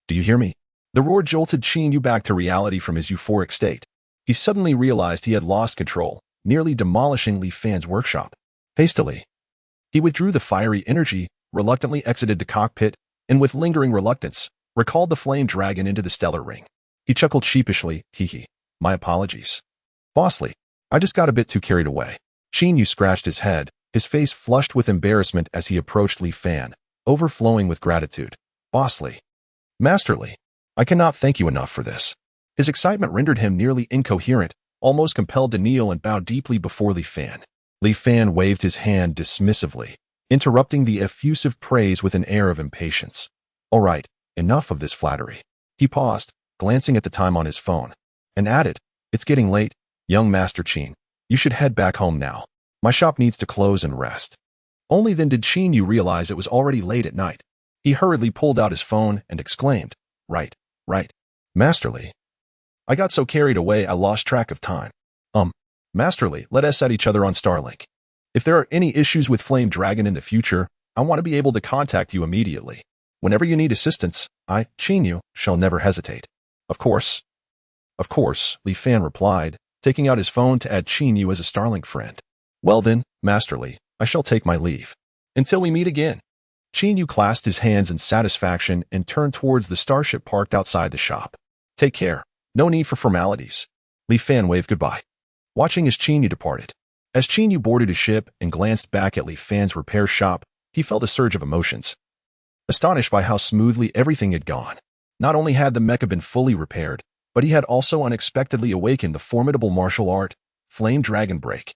Do you hear me? The roar jolted Qin Yu back to reality from his euphoric state. He suddenly realized he had lost control, nearly demolishing Li Fan's workshop. Hastily, he withdrew the fiery energy, reluctantly exited the cockpit, and with lingering reluctance, recalled the flame dragon into the stellar ring. He chuckled sheepishly, hee. My apologies. Bossly, I just got a bit too carried away. Qin Yu scratched his head, his face flushed with embarrassment as he approached Li Fan, overflowing with gratitude. Bossly. Masterly. I cannot thank you enough for this. His excitement rendered him nearly incoherent, almost compelled to kneel and bow deeply before Li Fan. Li Fan waved his hand dismissively, interrupting the effusive praise with an air of impatience. All right, enough of this flattery. He paused, glancing at the time on his phone, and added, It's getting late, young Master Qin. You should head back home now. My shop needs to close and rest. Only then did Qin Yu realize it was already late at night. He hurriedly pulled out his phone and exclaimed, Right. Masterly. I got so carried away I lost track of time. Masterly, let us at each other on Starlink. If there are any issues with Flame Dragon in the future, I want to be able to contact you immediately. Whenever you need assistance, I, Qin Yu, shall never hesitate. Of course, Li Fan replied, taking out his phone to add Qin Yu as a Starlink friend. Well then, Masterly, I shall take my leave. Until we meet again. Qin Yu clasped his hands in satisfaction and turned towards the starship parked outside the shop. Take care. No need for formalities. Li Fan waved goodbye, watching as Qin Yu departed. As Qin Yu boarded his ship and glanced back at Li Fan's repair shop, he felt a surge of emotions. Astonished by how smoothly everything had gone. Not only had the mecha been fully repaired, but he had also unexpectedly awakened the formidable martial art, Flame Dragon Break.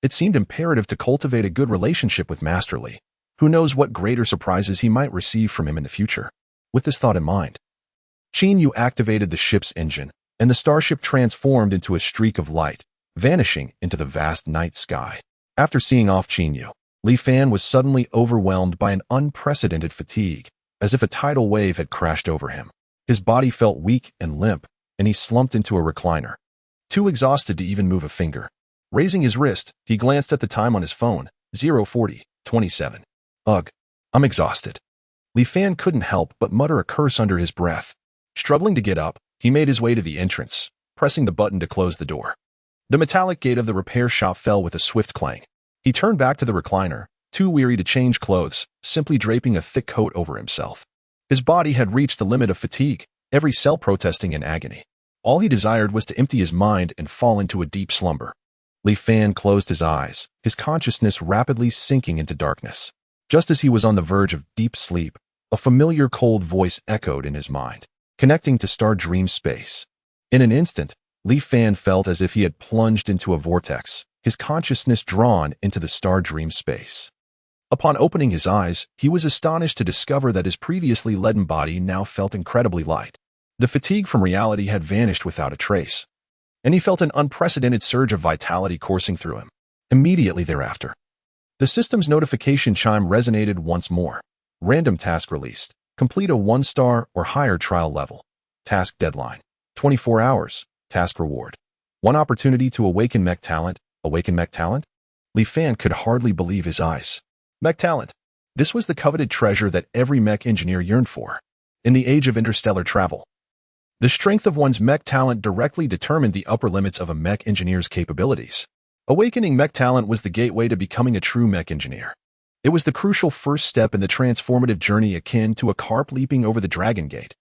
It seemed imperative to cultivate a good relationship with Masterly. Who knows what greater surprises he might receive from him in the future. With this thought in mind, Qin Yu activated the ship's engine, and the starship transformed into a streak of light, vanishing into the vast night sky. After seeing off Qin Yu, Li Fan was suddenly overwhelmed by an unprecedented fatigue, as if a tidal wave had crashed over him. His body felt weak and limp, and he slumped into a recliner, too exhausted to even move a finger. Raising his wrist, he glanced at the time on his phone, 0:40:27. Ugh, I'm exhausted. Li Fan couldn't help but mutter a curse under his breath. Struggling to get up, he made his way to the entrance, pressing the button to close the door. The metallic gate of the repair shop fell with a swift clang. He turned back to the recliner, too weary to change clothes, simply draping a thick coat over himself. His body had reached the limit of fatigue, every cell protesting in agony. All he desired was to empty his mind and fall into a deep slumber. Li Fan closed his eyes, his consciousness rapidly sinking into darkness. Just as he was on the verge of deep sleep, a familiar cold voice echoed in his mind, connecting to Star Dream space. In an instant, Li Fan felt as if he had plunged into a vortex, his consciousness drawn into the Star Dream space. Upon opening his eyes, he was astonished to discover that his previously leaden body now felt incredibly light. The fatigue from reality had vanished without a trace, and he felt an unprecedented surge of vitality coursing through him. Immediately thereafter, the system's notification chime resonated once more. Random task released. Complete a 1-star or higher trial level. Task deadline. 24 hours. Task reward. 1 opportunity to awaken mech talent. Awaken mech talent? Li Fan could hardly believe his eyes. Mech talent. This was the coveted treasure that every mech engineer yearned for. In the age of interstellar travel, the strength of one's mech talent directly determined the upper limits of a mech engineer's capabilities. Awakening mech talent was the gateway to becoming a true mech engineer. It was the crucial first step in the transformative journey akin to a carp leaping over the Dragon Gate.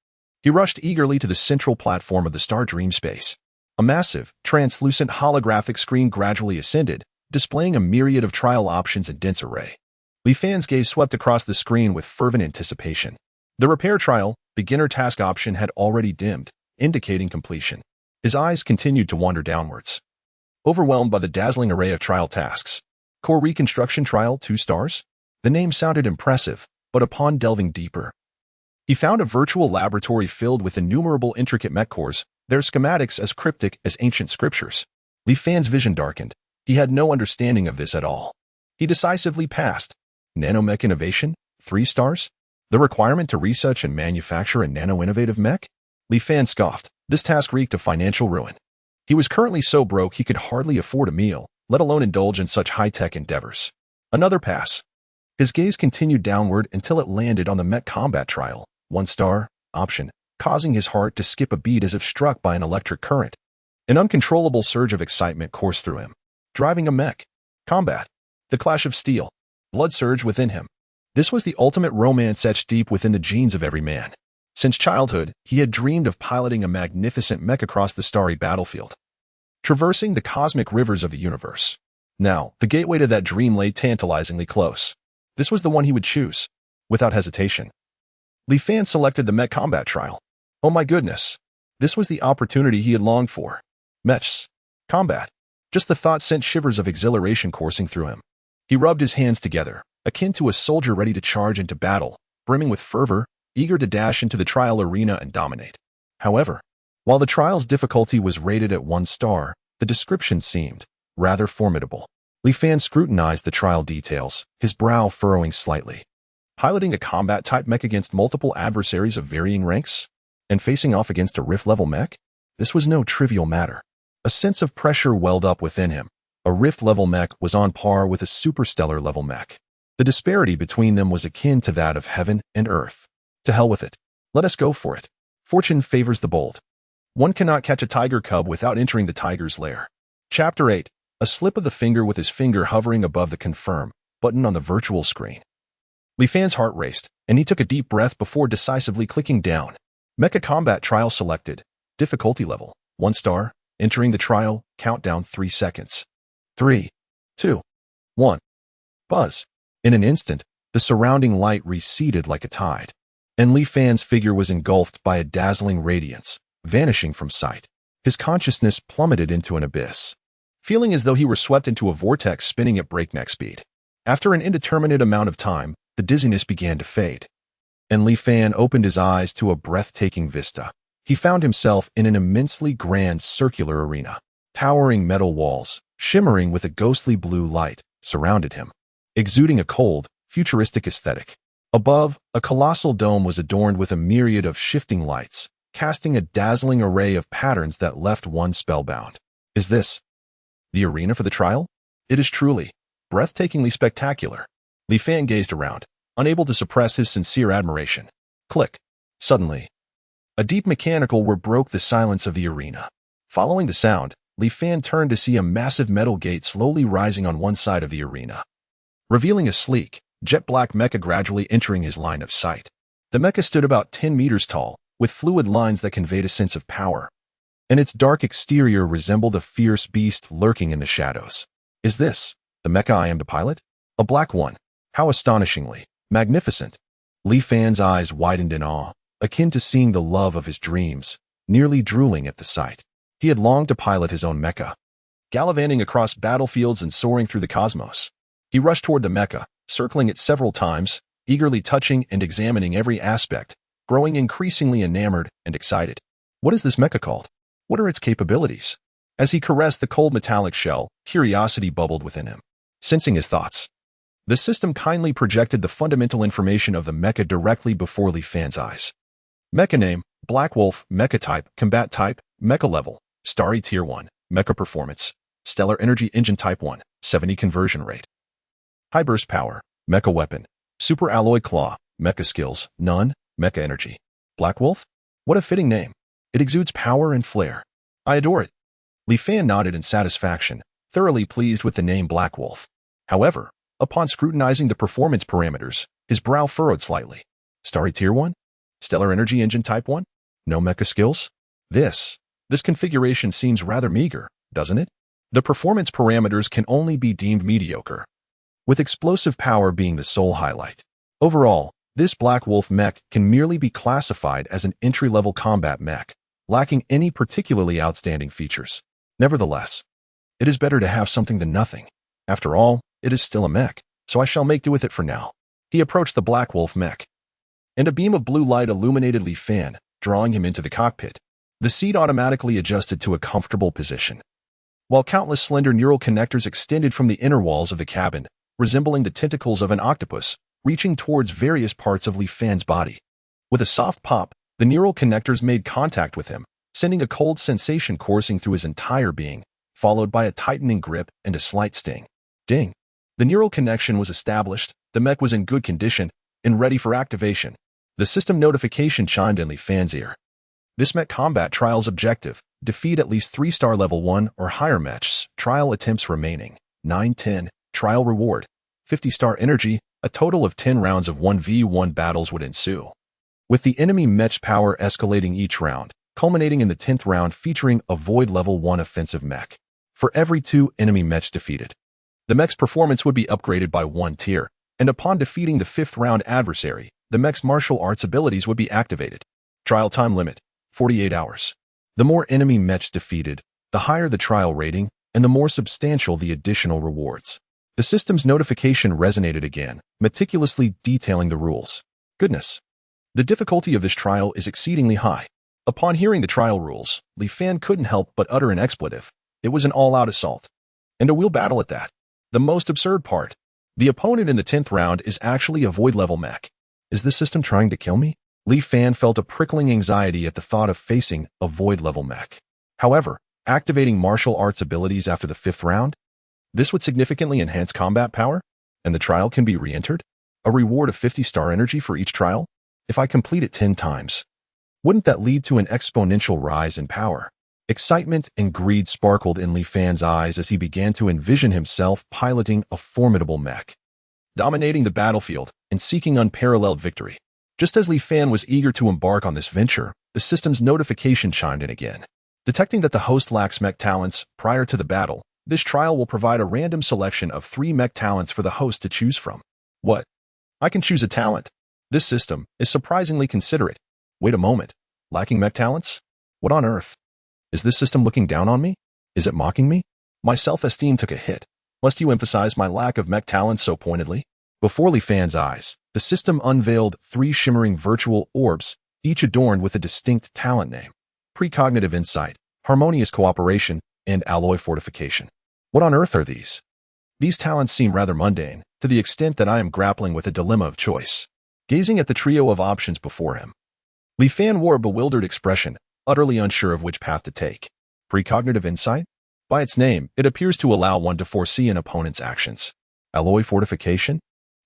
He rushed eagerly to the central platform of the Star Dream space. A massive, translucent holographic screen gradually ascended, displaying a myriad of trial options in dense array. Li Fan's gaze swept across the screen with fervent anticipation. The repair trial, beginner task option had already dimmed, indicating completion. His eyes continued to wander downwards, overwhelmed by the dazzling array of trial tasks. Core Reconstruction Trial, 2 stars? The name sounded impressive, but upon delving deeper, he found a virtual laboratory filled with innumerable intricate mech cores, their schematics as cryptic as ancient scriptures. Li Fan's vision darkened. He had no understanding of this at all. He decisively passed. Nanomech innovation? 3 stars? The requirement to research and manufacture a nano-innovative mech? Li Fan scoffed. This task reeked of financial ruin. He was currently so broke he could hardly afford a meal, let alone indulge in such high-tech endeavors. Another pass. His gaze continued downward until it landed on the mech combat trial, 1 star, option, causing his heart to skip a beat as if struck by an electric current. An uncontrollable surge of excitement coursed through him. Driving a mech. Combat. The clash of steel. Blood surged within him. This was the ultimate romance etched deep within the genes of every man. Since childhood, he had dreamed of piloting a magnificent mech across the starry battlefield, traversing the cosmic rivers of the universe. Now, the gateway to that dream lay tantalizingly close. This was the one he would choose, without hesitation. Li Fan selected the mech combat trial. Oh my goodness. This was the opportunity he had longed for. Mechs. Combat. Just the thought sent shivers of exhilaration coursing through him. He rubbed his hands together, akin to a soldier ready to charge into battle, brimming with fervor, eager to dash into the trial arena and dominate. However, while the trial's difficulty was rated at 1 star, the description seemed rather formidable. Li Fan scrutinized the trial details, his brow furrowing slightly. Piloting a combat-type mech against multiple adversaries of varying ranks? And facing off against a Rift-level mech? This was no trivial matter. A sense of pressure welled up within him. A Rift-level mech was on par with a Superstellar-level mech. The disparity between them was akin to that of heaven and earth. To hell with it. Let us go for it. Fortune favors the bold. One cannot catch a tiger cub without entering the tiger's lair. Chapter 8. A slip of the finger with his finger hovering above the confirm button on the virtual screen. Li Fan's heart raced, and he took a deep breath before decisively clicking down. Mecha Combat Trial selected. Difficulty level, 1 star. Entering the trial, countdown 3 seconds. 3, 2, 1. Buzz. In an instant, the surrounding light receded like a tide, and Li Fan's figure was engulfed by a dazzling radiance, vanishing from sight. His consciousness plummeted into an abyss, feeling as though he were swept into a vortex spinning at breakneck speed. After an indeterminate amount of time, the dizziness began to fade, and Li Fan opened his eyes to a breathtaking vista. He found himself in an immensely grand circular arena. Towering metal walls, shimmering with a ghostly blue light, surrounded him, exuding a cold, futuristic aesthetic. Above, a colossal dome was adorned with a myriad of shifting lights, casting a dazzling array of patterns that left one spellbound. Is this the arena for the trial? It is truly breathtakingly spectacular. Li Fan gazed around, unable to suppress his sincere admiration. Click. Suddenly, a deep mechanical whir broke the silence of the arena. Following the sound, Li Fan turned to see a massive metal gate slowly rising on one side of the arena, revealing a sleek, jet-black mecha gradually entering his line of sight. The mecha stood about 10 meters tall, with fluid lines that conveyed a sense of power, and its dark exterior resembled a fierce beast lurking in the shadows. Is this the mecha I am to pilot? A black one. How astonishingly magnificent. Li Fan's eyes widened in awe, akin to seeing the love of his dreams, nearly drooling at the sight. He had longed to pilot his own mecha, gallivanting across battlefields and soaring through the cosmos. He rushed toward the mecha, circling it several times, eagerly touching and examining every aspect, growing increasingly enamored and excited. What is this mecha called? What are its capabilities? As he caressed the cold metallic shell, curiosity bubbled within him. Sensing his thoughts, the system kindly projected the fundamental information of the mecha directly before Li Fan's eyes. Mecha name, Packwolf, mecha type, combat type, mecha level, starry tier 1, mecha performance, stellar energy engine type 1, 70 conversion rate. High burst power, mecha weapon, super alloy claw, mecha skills, none, mecha energy. Packwolf? What a fitting name. It exudes power and flair. I adore it. Li Fan nodded in satisfaction, thoroughly pleased with the name Packwolf. However, upon scrutinizing the performance parameters, his brow furrowed slightly. Starry tier 1? Stellar energy engine type 1? No mecha skills? This configuration seems rather meager, doesn't it? The performance parameters can only be deemed mediocre, with explosive power being the sole highlight. Overall, This Black Wolf mech can merely be classified as an entry-level combat mech, lacking any particularly outstanding features. Nevertheless, it is better to have something than nothing. After all, it is still a mech, so I shall make do with it for now. He approached the Black Wolf mech, and a beam of blue light illuminated Li Fan, drawing him into the cockpit. The seat automatically adjusted to a comfortable position, while countless slender neural connectors extended from the inner walls of the cabin, resembling the tentacles of an octopus, reaching towards various parts of Li Fan's body. With a soft pop, the neural connectors made contact with him, sending a cold sensation coursing through his entire being, followed by a tightening grip and a slight sting. Ding! The neural connection was established, the mech was in good condition, and ready for activation. The system notification chimed in Li Fan's ear. This mech combat trial's objective: defeat at least 3-star level 1 or higher mechs, trial attempts remaining. 9-10, trial reward. 50-star energy, a total of 10 rounds of 1v1 battles would ensue, with the enemy mech's power escalating each round, culminating in the 10th round featuring a Void Level 1 offensive mech. For every 2 enemy mechs defeated, the mech's performance would be upgraded by 1 tier, and upon defeating the 5th round adversary, the mech's martial arts abilities would be activated. Trial time limit: 48 hours. The more enemy mechs defeated, the higher the trial rating, and the more substantial the additional rewards. The system's notification resonated again, meticulously detailing the rules. Goodness! The difficulty of this trial is exceedingly high. Upon hearing the trial rules, Li Fan couldn't help but utter an expletive. It was an all-out assault. And a wheel battle at that. The most absurd part: the opponent in the 10th round is actually a void-level mech. Is this system trying to kill me? Li Fan felt a prickling anxiety at the thought of facing a void-level mech. However, activating martial arts abilities after the 5th round? This would significantly enhance combat power, and the trial can be re-entered? A reward of 50-star energy for each trial? If I complete it 10 times, wouldn't that lead to an exponential rise in power? Excitement and greed sparkled in Li Fan's eyes as he began to envision himself piloting a formidable mech, dominating the battlefield and seeking unparalleled victory. Just as Li Fan was eager to embark on this venture, the system's notification chimed in again. Detecting that the host lacks mech talents prior to the battle, this trial will provide a random selection of 3 mech talents for the host to choose from. What? I can choose a talent? This system is surprisingly considerate. Wait a moment. Lacking mech talents? What on earth? Is this system looking down on me? Is it mocking me? My self-esteem took a hit. Must you emphasize my lack of mech talents so pointedly? Before Li Fan's eyes, the system unveiled 3 shimmering virtual orbs, each adorned with a distinct talent name: precognitive insight, harmonious cooperation, and alloy fortification. What on earth are these? These talents seem rather mundane, to the extent that I am grappling with a dilemma of choice. Gazing at the trio of options before him, Li Fan wore a bewildered expression, utterly unsure of which path to take. Precognitive insight? By its name, it appears to allow one to foresee an opponent's actions. Alloy fortification?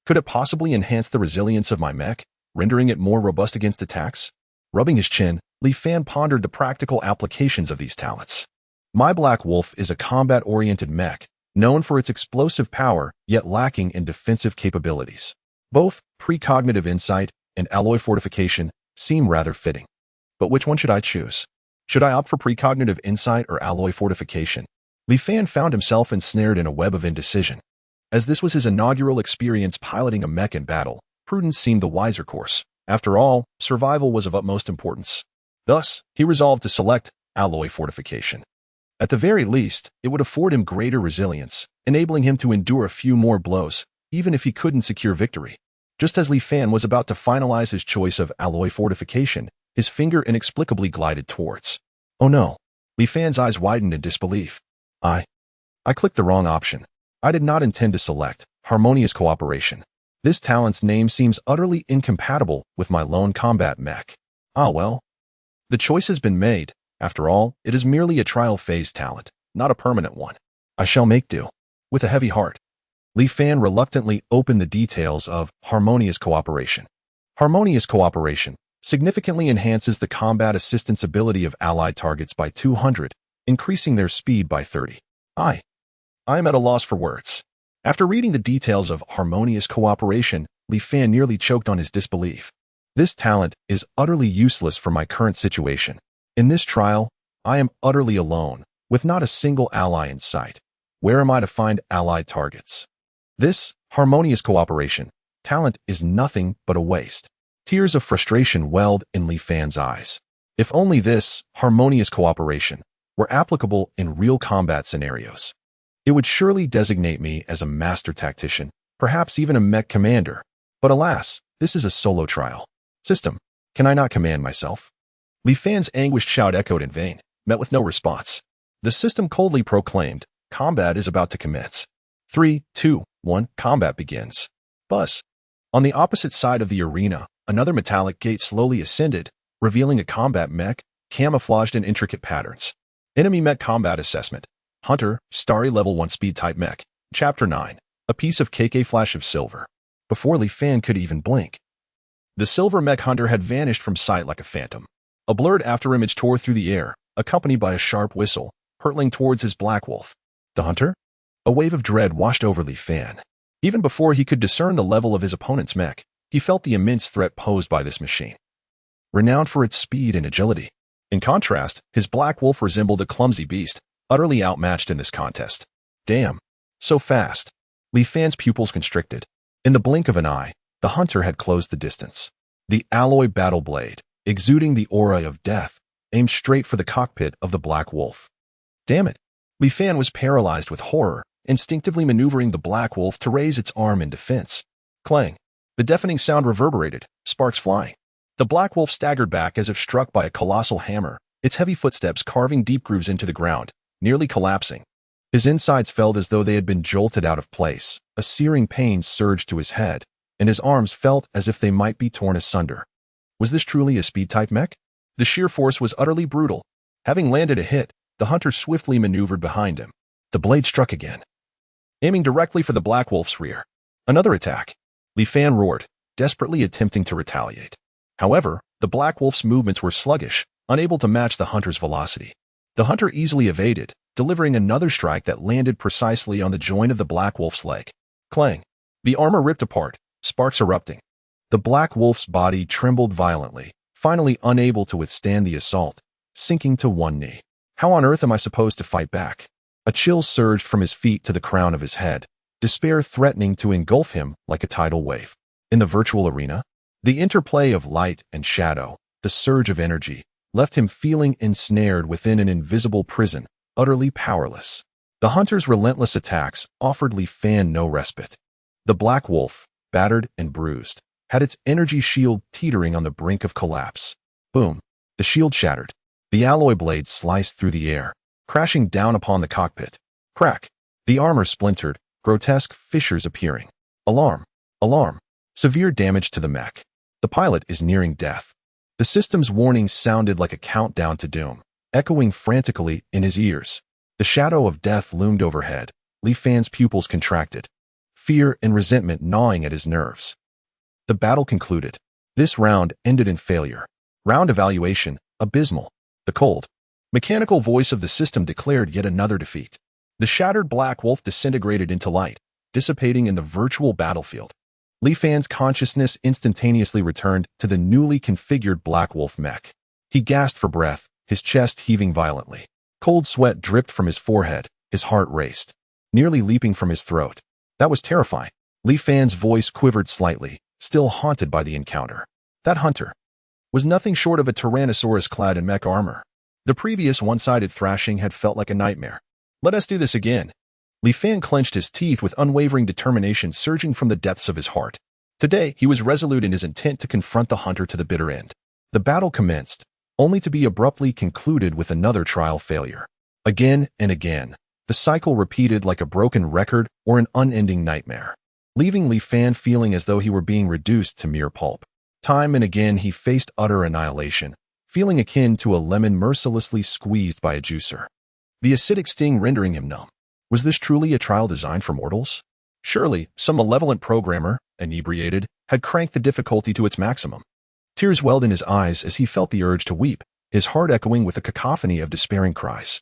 Could it possibly enhance the resilience of my mech, rendering it more robust against attacks? Rubbing his chin, Li Fan pondered the practical applications of these talents. My Black Wolf is a combat-oriented mech, known for its explosive power, yet lacking in defensive capabilities. Both precognitive insight and alloy fortification seem rather fitting. But which one should I choose? Should I opt for precognitive insight or alloy fortification? Li Fan found himself ensnared in a web of indecision. As this was his inaugural experience piloting a mech in battle, prudence seemed the wiser course. After all, survival was of utmost importance. Thus, he resolved to select alloy fortification. At the very least, it would afford him greater resilience, enabling him to endure a few more blows, even if he couldn't secure victory. Just as Li Fan was about to finalize his choice of alloy fortification, his finger inexplicably glided towards. Oh no. Li Fan's eyes widened in disbelief. I clicked the wrong option. I did not intend to select harmonious cooperation. This talent's name seems utterly incompatible with my lone combat mech. Ah well. The choice has been made. After all, it is merely a trial phase talent, not a permanent one. I shall make do. With a heavy heart, Li Fan reluctantly opened the details of harmonious cooperation. Harmonious cooperation significantly enhances the combat assistance ability of allied targets by 200, increasing their speed by 30. I am at a loss for words. After reading the details of harmonious cooperation, Li Fan nearly choked on his disbelief. This talent is utterly useless for my current situation. In this trial, I am utterly alone, with not a single ally in sight. Where am I to find allied targets? This harmonious cooperation Talent is nothing but a waste. Tears of frustration welled in Li Fan's eyes. If only this harmonious cooperation were applicable in real combat scenarios. It would surely designate me as a master tactician, perhaps even a mech commander. But alas, this is a solo trial. System, can I not command myself? Li Fan's anguished shout echoed in vain, met with no response. The system coldly proclaimed, combat is about to commence. 3, 2, 1, combat begins. Buzz. On the opposite side of the arena, another metallic gate slowly ascended, revealing a combat mech, camouflaged in intricate patterns. Enemy Mech Combat Assessment. Hunter, Starry Level 1 Speed Type Mech. Chapter 9. A piece of KK flash of silver. Before Li Fan could even blink, the silver mech hunter had vanished from sight like a phantom. A blurred afterimage tore through the air, accompanied by a sharp whistle, hurtling towards his black wolf. The hunter? A wave of dread washed over Li Fan. Even before he could discern the level of his opponent's mech, he felt the immense threat posed by this machine. Renowned for its speed and agility. In contrast, his black wolf resembled a clumsy beast, utterly outmatched in this contest. Damn. So fast. Li Fan's pupils constricted. In the blink of an eye, the hunter had closed the distance. The alloy battle blade, exuding the aura of death, aimed straight for the cockpit of the black wolf. Damn it. Li Fan was paralyzed with horror, instinctively maneuvering the black wolf to raise its arm in defense. Clang. The deafening sound reverberated, sparks flying. The black wolf staggered back as if struck by a colossal hammer, its heavy footsteps carving deep grooves into the ground, nearly collapsing. His insides felt as though they had been jolted out of place. A searing pain surged to his head, and his arms felt as if they might be torn asunder. Was this truly a speed-type mech? The sheer force was utterly brutal. Having landed a hit, the hunter swiftly maneuvered behind him. The blade struck again, aiming directly for the black wolf's rear. Another attack. Li Fan roared, desperately attempting to retaliate. However, the black wolf's movements were sluggish, unable to match the hunter's velocity. The hunter easily evaded, delivering another strike that landed precisely on the joint of the black wolf's leg. Clang. The armor ripped apart, sparks erupting. The black wolf's body trembled violently, finally unable to withstand the assault, sinking to one knee. How on earth am I supposed to fight back? A chill surged from his feet to the crown of his head, despair threatening to engulf him like a tidal wave. In the virtual arena, the interplay of light and shadow, the surge of energy, left him feeling ensnared within an invisible prison, utterly powerless. The hunter's relentless attacks offered Li Fan no respite. The black wolf, battered and bruised, had its energy shield teetering on the brink of collapse. Boom. The shield shattered. The alloy blade sliced through the air, crashing down upon the cockpit. Crack. The armor splintered, grotesque fissures appearing. Alarm. Alarm. Severe damage to the mech. The pilot is nearing death. The system's warning sounded like a countdown to doom, echoing frantically in his ears. The shadow of death loomed overhead. Li Fan's pupils contracted, fear and resentment gnawing at his nerves. The battle concluded. This round ended in failure. Round evaluation, abysmal. The cold, mechanical voice of the system declared yet another defeat. The shattered black wolf disintegrated into light, dissipating in the virtual battlefield. Li Fan's consciousness instantaneously returned to the newly configured black wolf mech. He gasped for breath, his chest heaving violently. Cold sweat dripped from his forehead, his heart raced, nearly leaping from his throat. That was terrifying. Li Fan's voice quivered slightly, still haunted by the encounter. That hunter was nothing short of a Tyrannosaurus clad in mech armor. The previous one-sided thrashing had felt like a nightmare. Let us do this again. Li Fan clenched his teeth with unwavering determination surging from the depths of his heart. Today, he was resolute in his intent to confront the hunter to the bitter end. The battle commenced, only to be abruptly concluded with another trial failure. Again and again, the cycle repeated like a broken record or an unending nightmare, leaving Li Fan feeling as though he were being reduced to mere pulp. Time and again he faced utter annihilation, feeling akin to a lemon mercilessly squeezed by a juicer. The acidic sting rendering him numb. Was this truly a trial designed for mortals? Surely, some malevolent programmer, inebriated, had cranked the difficulty to its maximum. Tears welled in his eyes as he felt the urge to weep, his heart echoing with a cacophony of despairing cries.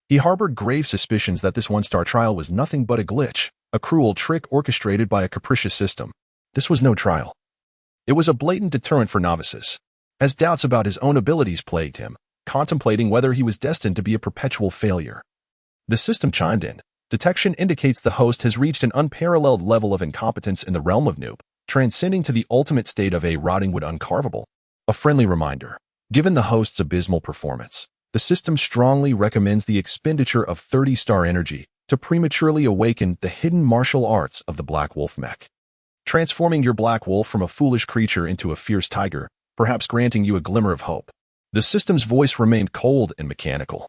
He harbored grave suspicions that this one-star trial was nothing but a glitch, a cruel trick orchestrated by a capricious system. This was no trial. It was a blatant deterrent for novices. As doubts about his own abilities plagued him, contemplating whether he was destined to be a perpetual failure. The system chimed in. Detection indicates the host has reached an unparalleled level of incompetence in the realm of noob. transcending to the ultimate state of a rotting wood uncarvable. A friendly reminder. Given the host's abysmal performance, the system strongly recommends the expenditure of 30-star energy to prematurely awaken the hidden martial arts of the Black Wolf Mech. Transforming your Black Wolf from a foolish creature into a fierce tiger, perhaps granting you a glimmer of hope. The system's voice remained cold and mechanical.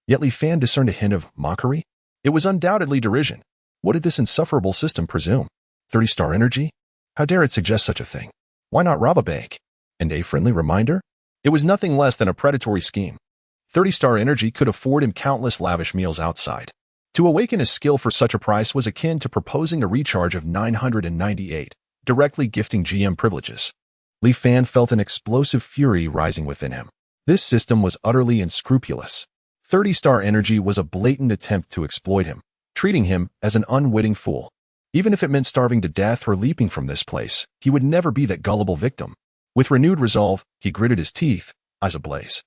Yet Li Fan discerned a hint of mockery. It was undoubtedly derision. What did this insufferable system presume? 30-star energy? How dare it suggest such a thing? Why not rob a bank? And a friendly reminder? It was nothing less than a predatory scheme. 30-star energy could afford him countless lavish meals outside. To awaken his skill for such a price was akin to proposing a recharge of 998, directly gifting GM privileges. Li Fan felt an explosive fury rising within him. This system was utterly unscrupulous. 30-star energy was a blatant attempt to exploit him, treating him as an unwitting fool. Even if it meant starving to death or leaping from this place, he would never be that gullible victim. With renewed resolve, he gritted his teeth, eyes ablaze,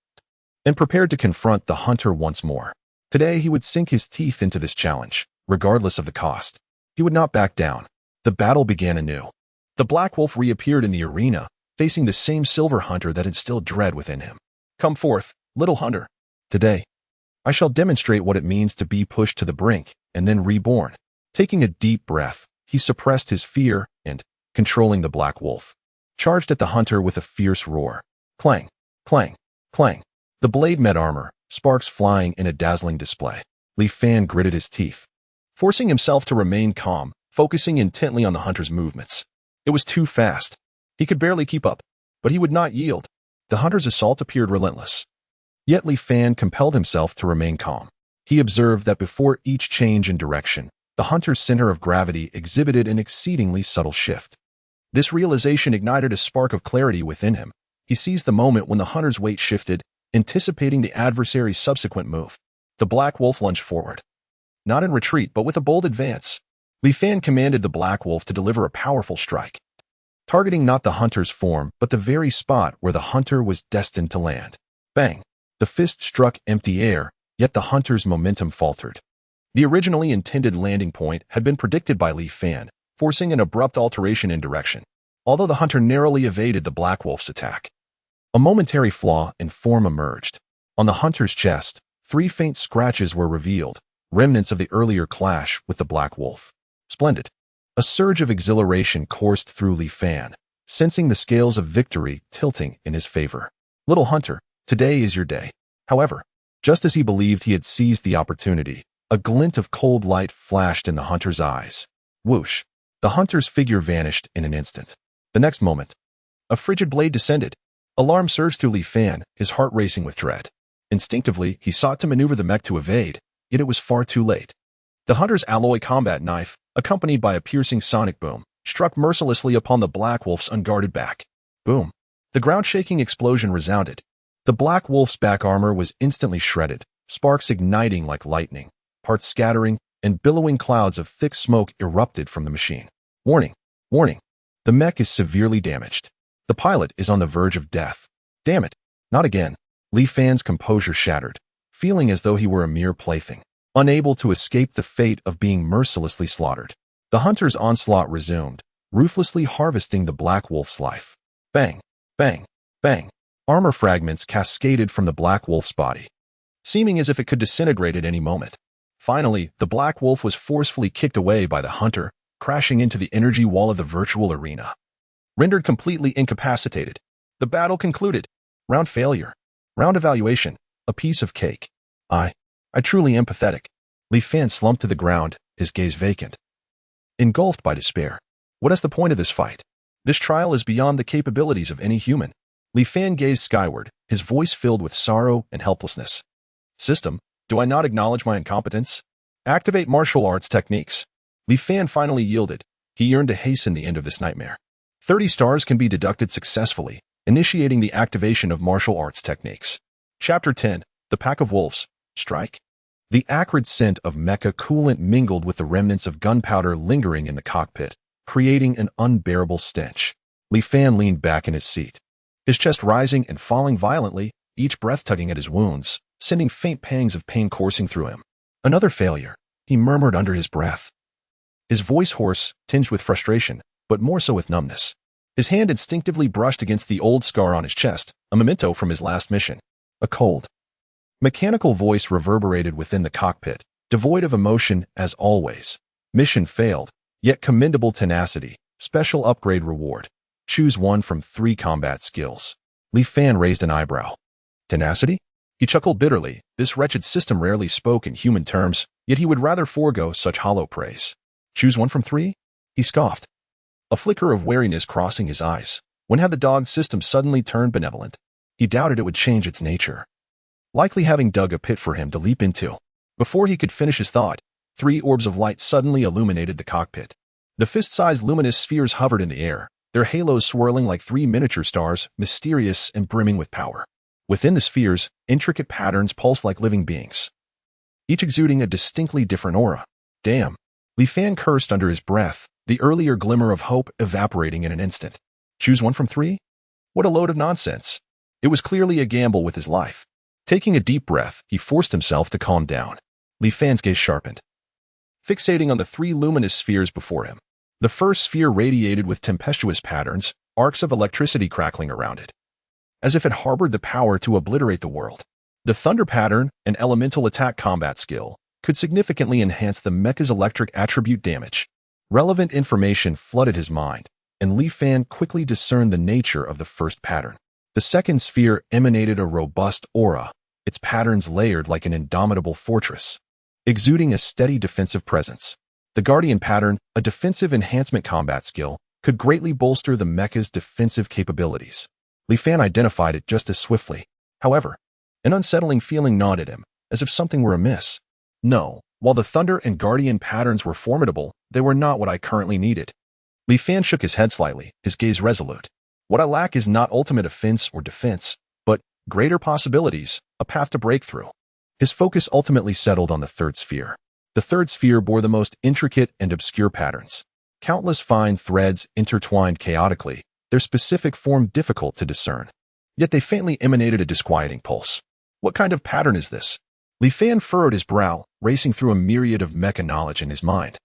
and prepared to confront the hunter once more. Today he would sink his teeth into this challenge, regardless of the cost. He would not back down. The battle began anew. The Black Wolf reappeared in the arena, facing the same silver hunter that instilled dread within him. Come forth, little hunter. Today, I shall demonstrate what it means to be pushed to the brink and then reborn. Taking a deep breath, he suppressed his fear and, controlling the Black Wolf, charged at the hunter with a fierce roar. Clang, clang, clang. The blade met armor, sparks flying in a dazzling display. Li Fan gritted his teeth, forcing himself to remain calm, focusing intently on the hunter's movements. It was too fast. He could barely keep up, but he would not yield. The hunter's assault appeared relentless. Yet Li Fan compelled himself to remain calm. He observed that before each change in direction, the hunter's center of gravity exhibited an exceedingly subtle shift. This realization ignited a spark of clarity within him. He seized the moment when the hunter's weight shifted, anticipating the adversary's subsequent move. The Black Wolf lunged forward. Not in retreat, but with a bold advance. Li Fan commanded the Black Wolf to deliver a powerful strike, targeting not the hunter's form, but the very spot where the hunter was destined to land. Bang! The fist struck empty air, yet the hunter's momentum faltered. The originally intended landing point had been predicted by Li Fan, forcing an abrupt alteration in direction, although the hunter narrowly evaded the Black Wolf's attack. A momentary flaw in form emerged. On the hunter's chest, 3 faint scratches were revealed, remnants of the earlier clash with the Black Wolf. Splendid. A surge of exhilaration coursed through Li Fan, sensing the scales of victory tilting in his favor. Little hunter, today is your day. However, just as he believed he had seized the opportunity, a glint of cold light flashed in the hunter's eyes. Whoosh! The hunter's figure vanished in an instant. The next moment, a frigid blade descended. Alarm surged through Li Fan, his heart racing with dread. Instinctively, he sought to maneuver the mech to evade, yet it was far too late. The hunter's alloy combat knife, accompanied by a piercing sonic boom, struck mercilessly upon the Black Wolf's unguarded back. Boom! The ground-shaking explosion resounded. The Black Wolf's back armor was instantly shredded, sparks igniting like lightning, parts scattering, and billowing clouds of thick smoke erupted from the machine. Warning! Warning! The mech is severely damaged. The pilot is on the verge of death. Damn it! Not again. Li Fan's composure shattered, feeling as though he were a mere plaything, unable to escape the fate of being mercilessly slaughtered. The hunter's onslaught resumed, ruthlessly harvesting the Black Wolf's life. Bang! Bang! Bang! Armor fragments cascaded from the Black Wolf's body, seeming as if it could disintegrate at any moment. Finally, the Black Wolf was forcefully kicked away by the hunter, crashing into the energy wall of the virtual arena. Rendered completely incapacitated, the battle concluded. Round failure. Round evaluation. A piece of cake. I truly am pathetic. Li Fan slumped to the ground, his gaze vacant, engulfed by despair. What is the point of this fight? This trial is beyond the capabilities of any human. Li Fan gazed skyward, his voice filled with sorrow and helplessness. System, do I not acknowledge my incompetence? Activate martial arts techniques. Li Fan finally yielded. He yearned to hasten the end of this nightmare. 30 stars can be deducted successfully, initiating the activation of martial arts techniques. Chapter 10. The Pack of Wolves. Strike. The acrid scent of Mecha coolant mingled with the remnants of gunpowder lingering in the cockpit, creating an unbearable stench. Li Fan leaned back in his seat, his chest rising and falling violently, each breath tugging at his wounds, sending faint pangs of pain coursing through him. Another failure, he murmured under his breath, his voice hoarse, tinged with frustration. but more so with numbness. His hand instinctively brushed against the old scar on his chest, a memento from his last mission. A cold, mechanical voice reverberated within the cockpit, devoid of emotion as always. Mission failed, yet commendable tenacity. Special upgrade reward. Choose one from 3 combat skills. Li Fan raised an eyebrow. Tenacity? He chuckled bitterly. This wretched system rarely spoke in human terms, yet he would rather forego such hollow praise. Choose one from 3? He scoffed, a flicker of wariness crossing his eyes. When had the dog system suddenly turned benevolent? He doubted it would change its nature, likely having dug a pit for him to leap into. Before he could finish his thought, 3 orbs of light suddenly illuminated the cockpit. The fist-sized luminous spheres hovered in the air, their halos swirling like 3 miniature stars, mysterious and brimming with power. Within the spheres, intricate patterns pulsed like living beings, each exuding a distinctly different aura. Damn. Li Fan cursed under his breath, the earlier glimmer of hope evaporating in an instant. Choose one from 3? What a load of nonsense. It was clearly a gamble with his life. Taking a deep breath, he forced himself to calm down. Li Fan's gaze sharpened, fixating on the 3 luminous spheres before him. The first sphere radiated with tempestuous patterns, arcs of electricity crackling around it, as if it harbored the power to obliterate the world. The thunder pattern, an elemental attack combat skill, could significantly enhance the mecha's electric attribute damage. Relevant information flooded his mind, and Li Fan quickly discerned the nature of the first pattern. The second sphere emanated a robust aura, its patterns layered like an indomitable fortress, exuding a steady defensive presence. The Guardian pattern, a defensive enhancement combat skill, could greatly bolster the mecha's defensive capabilities. Li Fan identified it just as swiftly. However, an unsettling feeling gnawed at him, as if something were amiss. No, while the Thunder and Guardian patterns were formidable, they were not what I currently needed. Li Fan shook his head slightly, his gaze resolute. What I lack is not ultimate offense or defense, but greater possibilities, a path to breakthrough. His focus ultimately settled on the third sphere. The third sphere bore the most intricate and obscure patterns. Countless fine threads intertwined chaotically, their specific form difficult to discern. Yet they faintly emanated a disquieting pulse. What kind of pattern is this? Li Fan furrowed his brow, racing through a myriad of mecha knowledge in his mind.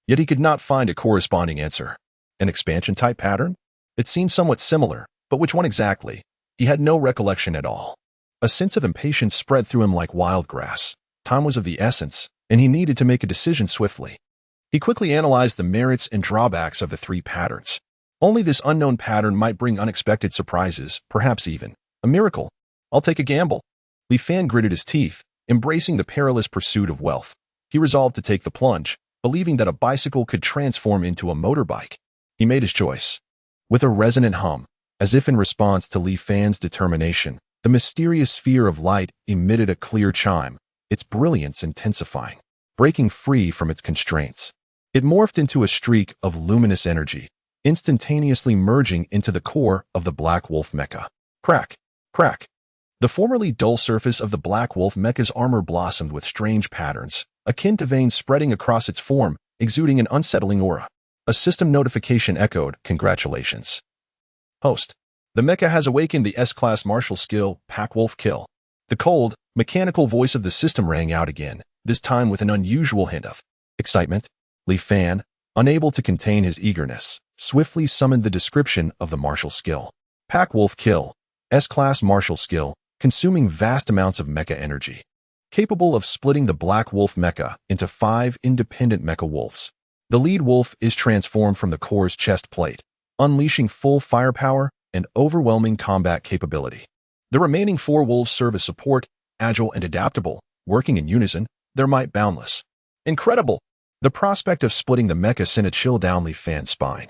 Yet he could not find a corresponding answer. An expansion-type pattern? It seemed somewhat similar, but which one exactly? He had no recollection at all. A sense of impatience spread through him like wild grass. Time was of the essence, and he needed to make a decision swiftly. He quickly analyzed the merits and drawbacks of the 3 patterns. Only this unknown pattern might bring unexpected surprises, perhaps even a miracle. I'll take a gamble. Li Fan gritted his teeth, embracing the perilous pursuit of wealth. He resolved to take the plunge, believing that a bicycle could transform into a motorbike. He made his choice. With a resonant hum, as if in response to Li Fan's determination, the mysterious sphere of light emitted a clear chime, its brilliance intensifying, breaking free from its constraints. It morphed into a streak of luminous energy, instantaneously merging into the core of the Black Wolf Mecha. Crack! Crack! The formerly dull surface of the Black Wolf Mecha's armor blossomed with strange patterns, akin to veins spreading across its form, exuding an unsettling aura. A system notification echoed, "Congratulations, host. The Mecha has awakened the S-Class martial skill, Packwolf Kill." The cold, mechanical voice of the system rang out again, this time with an unusual hint of excitement. Li Fan, unable to contain his eagerness, swiftly summoned the description of the martial skill. Packwolf Kill, S-Class martial skill, consuming vast amounts of mecha energy. Capable of splitting the Black Wolf Mecha into 5 independent mecha wolves. The lead wolf is transformed from the core's chest plate, unleashing full firepower and overwhelming combat capability. The remaining 4 wolves serve as support, agile and adaptable, working in unison, their might boundless. Incredible! The prospect of splitting the mecha sent a chill down Li Fan's spine.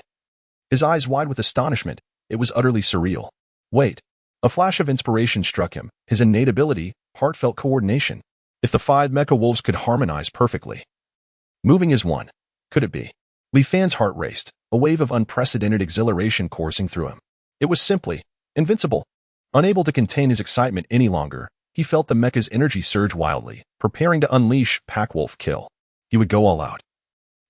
His eyes wide with astonishment, it was utterly surreal. Wait. A flash of inspiration struck him, his innate ability, heartfelt coordination. If the 5 mecha wolves could harmonize perfectly. Moving as one. Could it be? Li Fan's heart raced, a wave of unprecedented exhilaration coursing through him. It was simply invincible. Unable to contain his excitement any longer, he felt the mecha's energy surge wildly, preparing to unleash Packwolf Kill. He would go all out,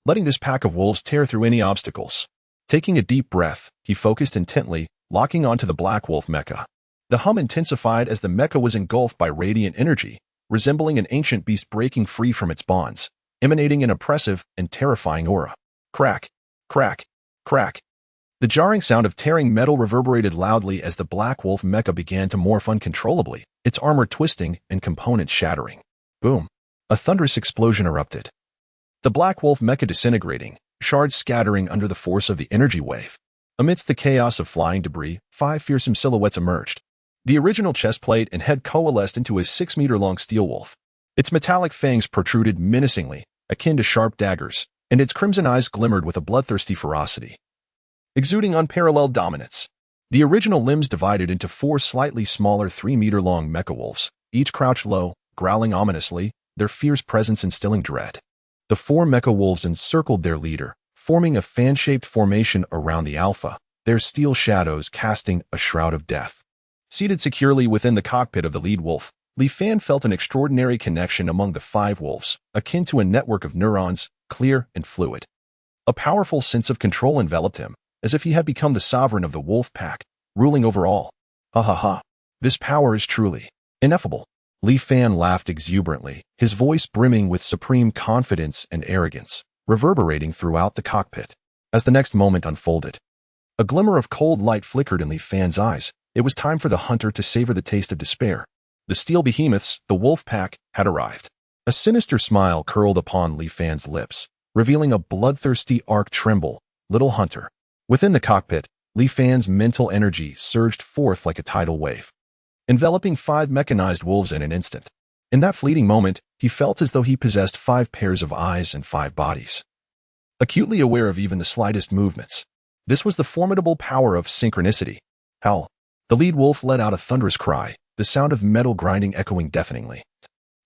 letting this pack of wolves tear through any obstacles. Taking a deep breath, he focused intently, locking onto the Black Wolf Mecha. The hum intensified as the mecha was engulfed by radiant energy, resembling an ancient beast breaking free from its bonds, emanating an oppressive and terrifying aura. Crack! Crack! Crack. The jarring sound of tearing metal reverberated loudly as the Black Wolf mecha began to morph uncontrollably, its armor twisting and components shattering. Boom. A thunderous explosion erupted. The Black Wolf mecha disintegrating, shards scattering under the force of the energy wave. Amidst the chaos of flying debris, 5 fearsome silhouettes emerged. The original chestplate and head coalesced into a 6-meter-long steel wolf. Its metallic fangs protruded menacingly, akin to sharp daggers, and its crimson eyes glimmered with a bloodthirsty ferocity. Exuding unparalleled dominance, the original limbs divided into 4 slightly smaller 3-meter-long mecha wolves, each crouched low, growling ominously, their fierce presence instilling dread. The 4 mecha wolves encircled their leader, forming a fan-shaped formation around the alpha, their steel shadows casting a shroud of death. Seated securely within the cockpit of the lead wolf, Li Fan felt an extraordinary connection among the 5 wolves, akin to a network of neurons, clear and fluid. A powerful sense of control enveloped him, as if he had become the sovereign of the wolf pack, ruling over all. Ha ha ha. This power is truly ineffable. Li Fan laughed exuberantly, his voice brimming with supreme confidence and arrogance, reverberating throughout the cockpit. As the next moment unfolded, a glimmer of cold light flickered in Li Fan's eyes. It was time for the hunter to savor the taste of despair. The steel behemoths, the wolf pack, had arrived. A sinister smile curled upon Li Fan's lips, revealing a bloodthirsty arc tremble. Little hunter. Within the cockpit, Li Fan's mental energy surged forth like a tidal wave, enveloping 5 mechanized wolves in an instant. In that fleeting moment, he felt as though he possessed 5 pairs of eyes and 5 bodies. Acutely aware of even the slightest movements. This was the formidable power of synchronicity. Howl. The lead wolf let out a thunderous cry, the sound of metal grinding echoing deafeningly.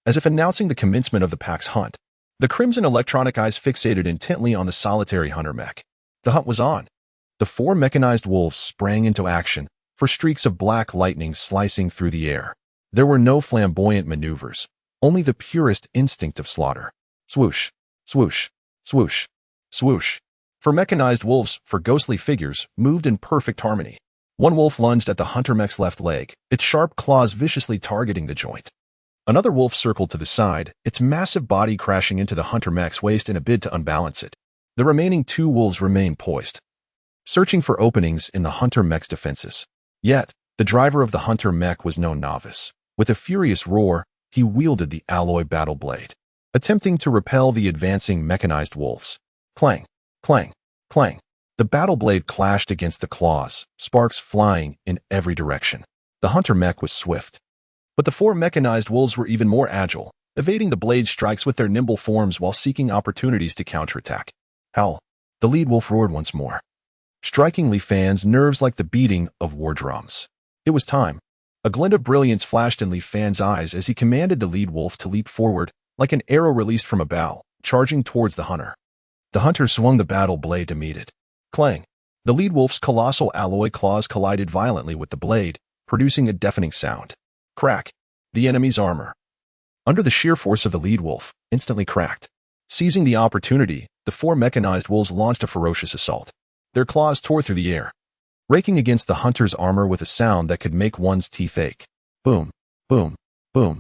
As if announcing the commencement of the pack's hunt, the crimson electronic eyes fixated intently on the solitary hunter mech. The hunt was on. The 4 mechanized wolves sprang into action, for streaks of black lightning slicing through the air. There were no flamboyant maneuvers, only the purest instinct of slaughter. Swoosh, swoosh, swoosh, swoosh. For mechanized wolves, for ghostly figures, moved in perfect harmony. One wolf lunged at the hunter mech's left leg, its sharp claws viciously targeting the joint. Another wolf circled to the side, its massive body crashing into the hunter mech's waist in a bid to unbalance it. The remaining 2 wolves remained poised, searching for openings in the hunter mech's defenses. Yet, the driver of the hunter mech was no novice. With a furious roar, he wielded the alloy battle blade, attempting to repel the advancing mechanized wolves. Clang, clang, clang. The battle blade clashed against the claws, sparks flying in every direction. The hunter mech was swift, but the 4 mechanized wolves were even more agile, evading the blade strikes with their nimble forms while seeking opportunities to counterattack. Howl. The lead wolf roared once more, striking Li Fan's nerves like the beating of war drums. It was time. A glint of brilliance flashed in Li Fan's eyes as he commanded the lead wolf to leap forward, like an arrow released from a bow, charging towards the hunter. The hunter swung the battle blade to meet it. Clang. The lead wolf's colossal alloy claws collided violently with the blade, producing a deafening sound. Crack. The enemy's armor, under the sheer force of the lead wolf, instantly cracked. Seizing the opportunity, the 4 mechanized wolves launched a ferocious assault. Their claws tore through the air, raking against the hunter's armor with a sound that could make one's teeth ache. Boom, boom, boom.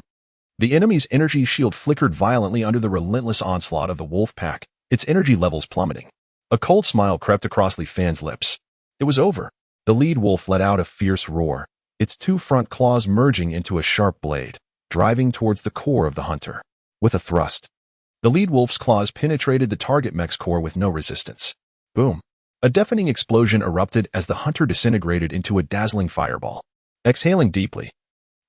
The enemy's energy shield flickered violently under the relentless onslaught of the wolf pack, its energy levels plummeting. A cold smile crept across Li Fan's lips. It was over. The lead wolf let out a fierce roar, its 2 front claws merging into a sharp blade, driving towards the core of the hunter. With a thrust, the lead wolf's claws penetrated the target mech's core with no resistance. Boom. A deafening explosion erupted as the hunter disintegrated into a dazzling fireball. Exhaling deeply,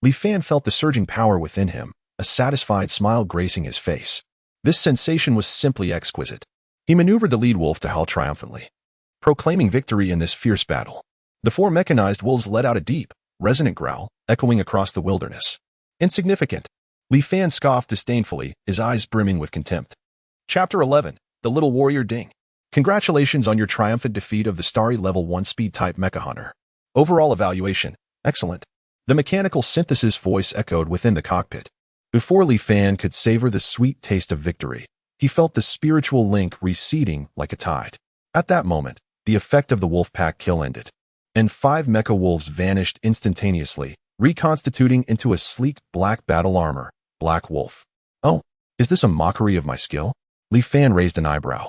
Li Fan felt the surging power within him, a satisfied smile gracing his face. This sensation was simply exquisite. He maneuvered the lead wolf to howl triumphantly, proclaiming victory in this fierce battle. The 4 mechanized wolves let out a deep, resonant growl, echoing across the wilderness. Insignificant. Li Fan scoffed disdainfully, his eyes brimming with contempt. Chapter 11. The Little Warrior Ding. Congratulations on your triumphant defeat of the starry level 1 speed-type mecha hunter. Overall evaluation, excellent. The mechanical synthesis voice echoed within the cockpit. Before Li Fan could savor the sweet taste of victory, he felt the spiritual link receding like a tide. At that moment, the effect of the wolf pack kill ended, and 5 mecha wolves vanished instantaneously, reconstituting into a sleek black battle armor, Black Wolf. Oh, is this a mockery of my skill? Li Fan raised an eyebrow.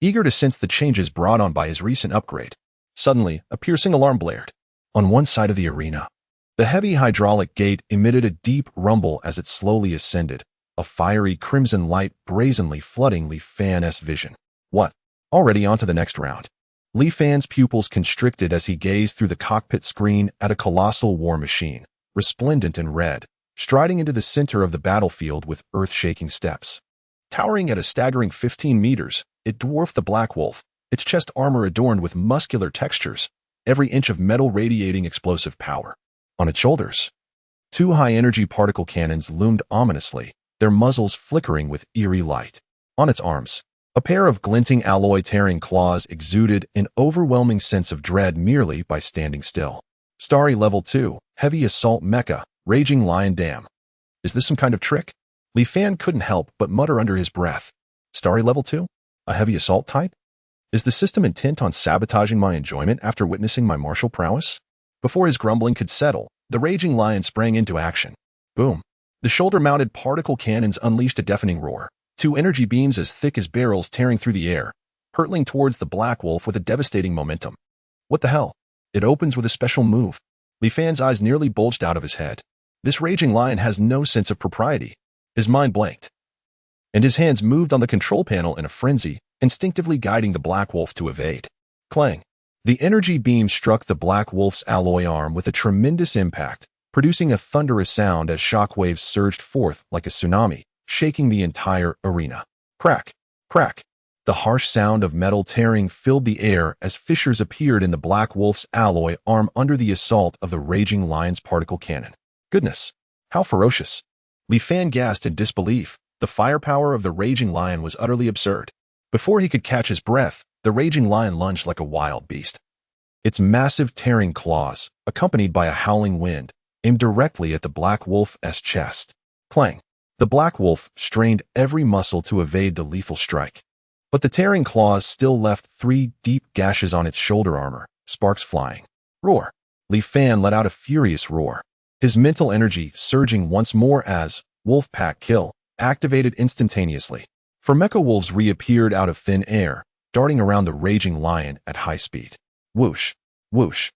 eager to sense the changes brought on by his recent upgrade. Suddenly, a piercing alarm blared. On one side of the arena, the heavy hydraulic gate emitted a deep rumble as it slowly ascended, a fiery crimson light brazenly flooding Li Fan's vision. What? Already on to the next round. Li Fan's pupils constricted as he gazed through the cockpit screen at a colossal war machine, resplendent in red, striding into the center of the battlefield with earth-shaking steps. Towering at a staggering 15 meters, it dwarfed the Black Wolf, its chest armor adorned with muscular textures, every inch of metal radiating explosive power. On its shoulders, two high-energy particle cannons loomed ominously, their muzzles flickering with eerie light. On its arms, a pair of glinting alloy-tearing claws exuded an overwhelming sense of dread merely by standing still. Starry Level 2, Heavy Assault Mecha, Raging Lion Dam. Is this some kind of trick? Li Fan couldn't help but mutter under his breath. Starry Level 2? A heavy assault type? Is the system intent on sabotaging my enjoyment after witnessing my martial prowess? Before his grumbling could settle, the Raging Lion sprang into action. Boom. The shoulder-mounted particle cannons unleashed a deafening roar, two energy beams as thick as barrels tearing through the air, hurtling towards the Black Wolf with a devastating momentum. What the hell? It opens with a special move. Li Fan's eyes nearly bulged out of his head. This Raging Lion has no sense of propriety. His mind blanked, and his hands moved on the control panel in a frenzy, instinctively guiding the Black Wolf to evade. Clang! The energy beam struck the Black Wolf's alloy arm with a tremendous impact, producing a thunderous sound as shockwaves surged forth like a tsunami, shaking the entire arena. Crack! Crack! The harsh sound of metal tearing filled the air as fissures appeared in the Black Wolf's alloy arm under the assault of the Raging Lion's particle cannon. Goodness! How ferocious! Li Fan gasped in disbelief. The firepower of the Raging Lion was utterly absurd. Before he could catch his breath, the Raging Lion lunged like a wild beast. Its massive tearing claws, accompanied by a howling wind, aimed directly at the Black Wolf's chest. Clang! The Black Wolf strained every muscle to evade the lethal strike. But the tearing claws still left 3 deep gashes on its shoulder armor, sparks flying. Roar! Li Fan let out a furious roar, his mental energy surging once more as Wolfpack Kill activated instantaneously. For Mecha wolves reappeared out of thin air, darting around the Raging Lion at high speed. Whoosh! Whoosh!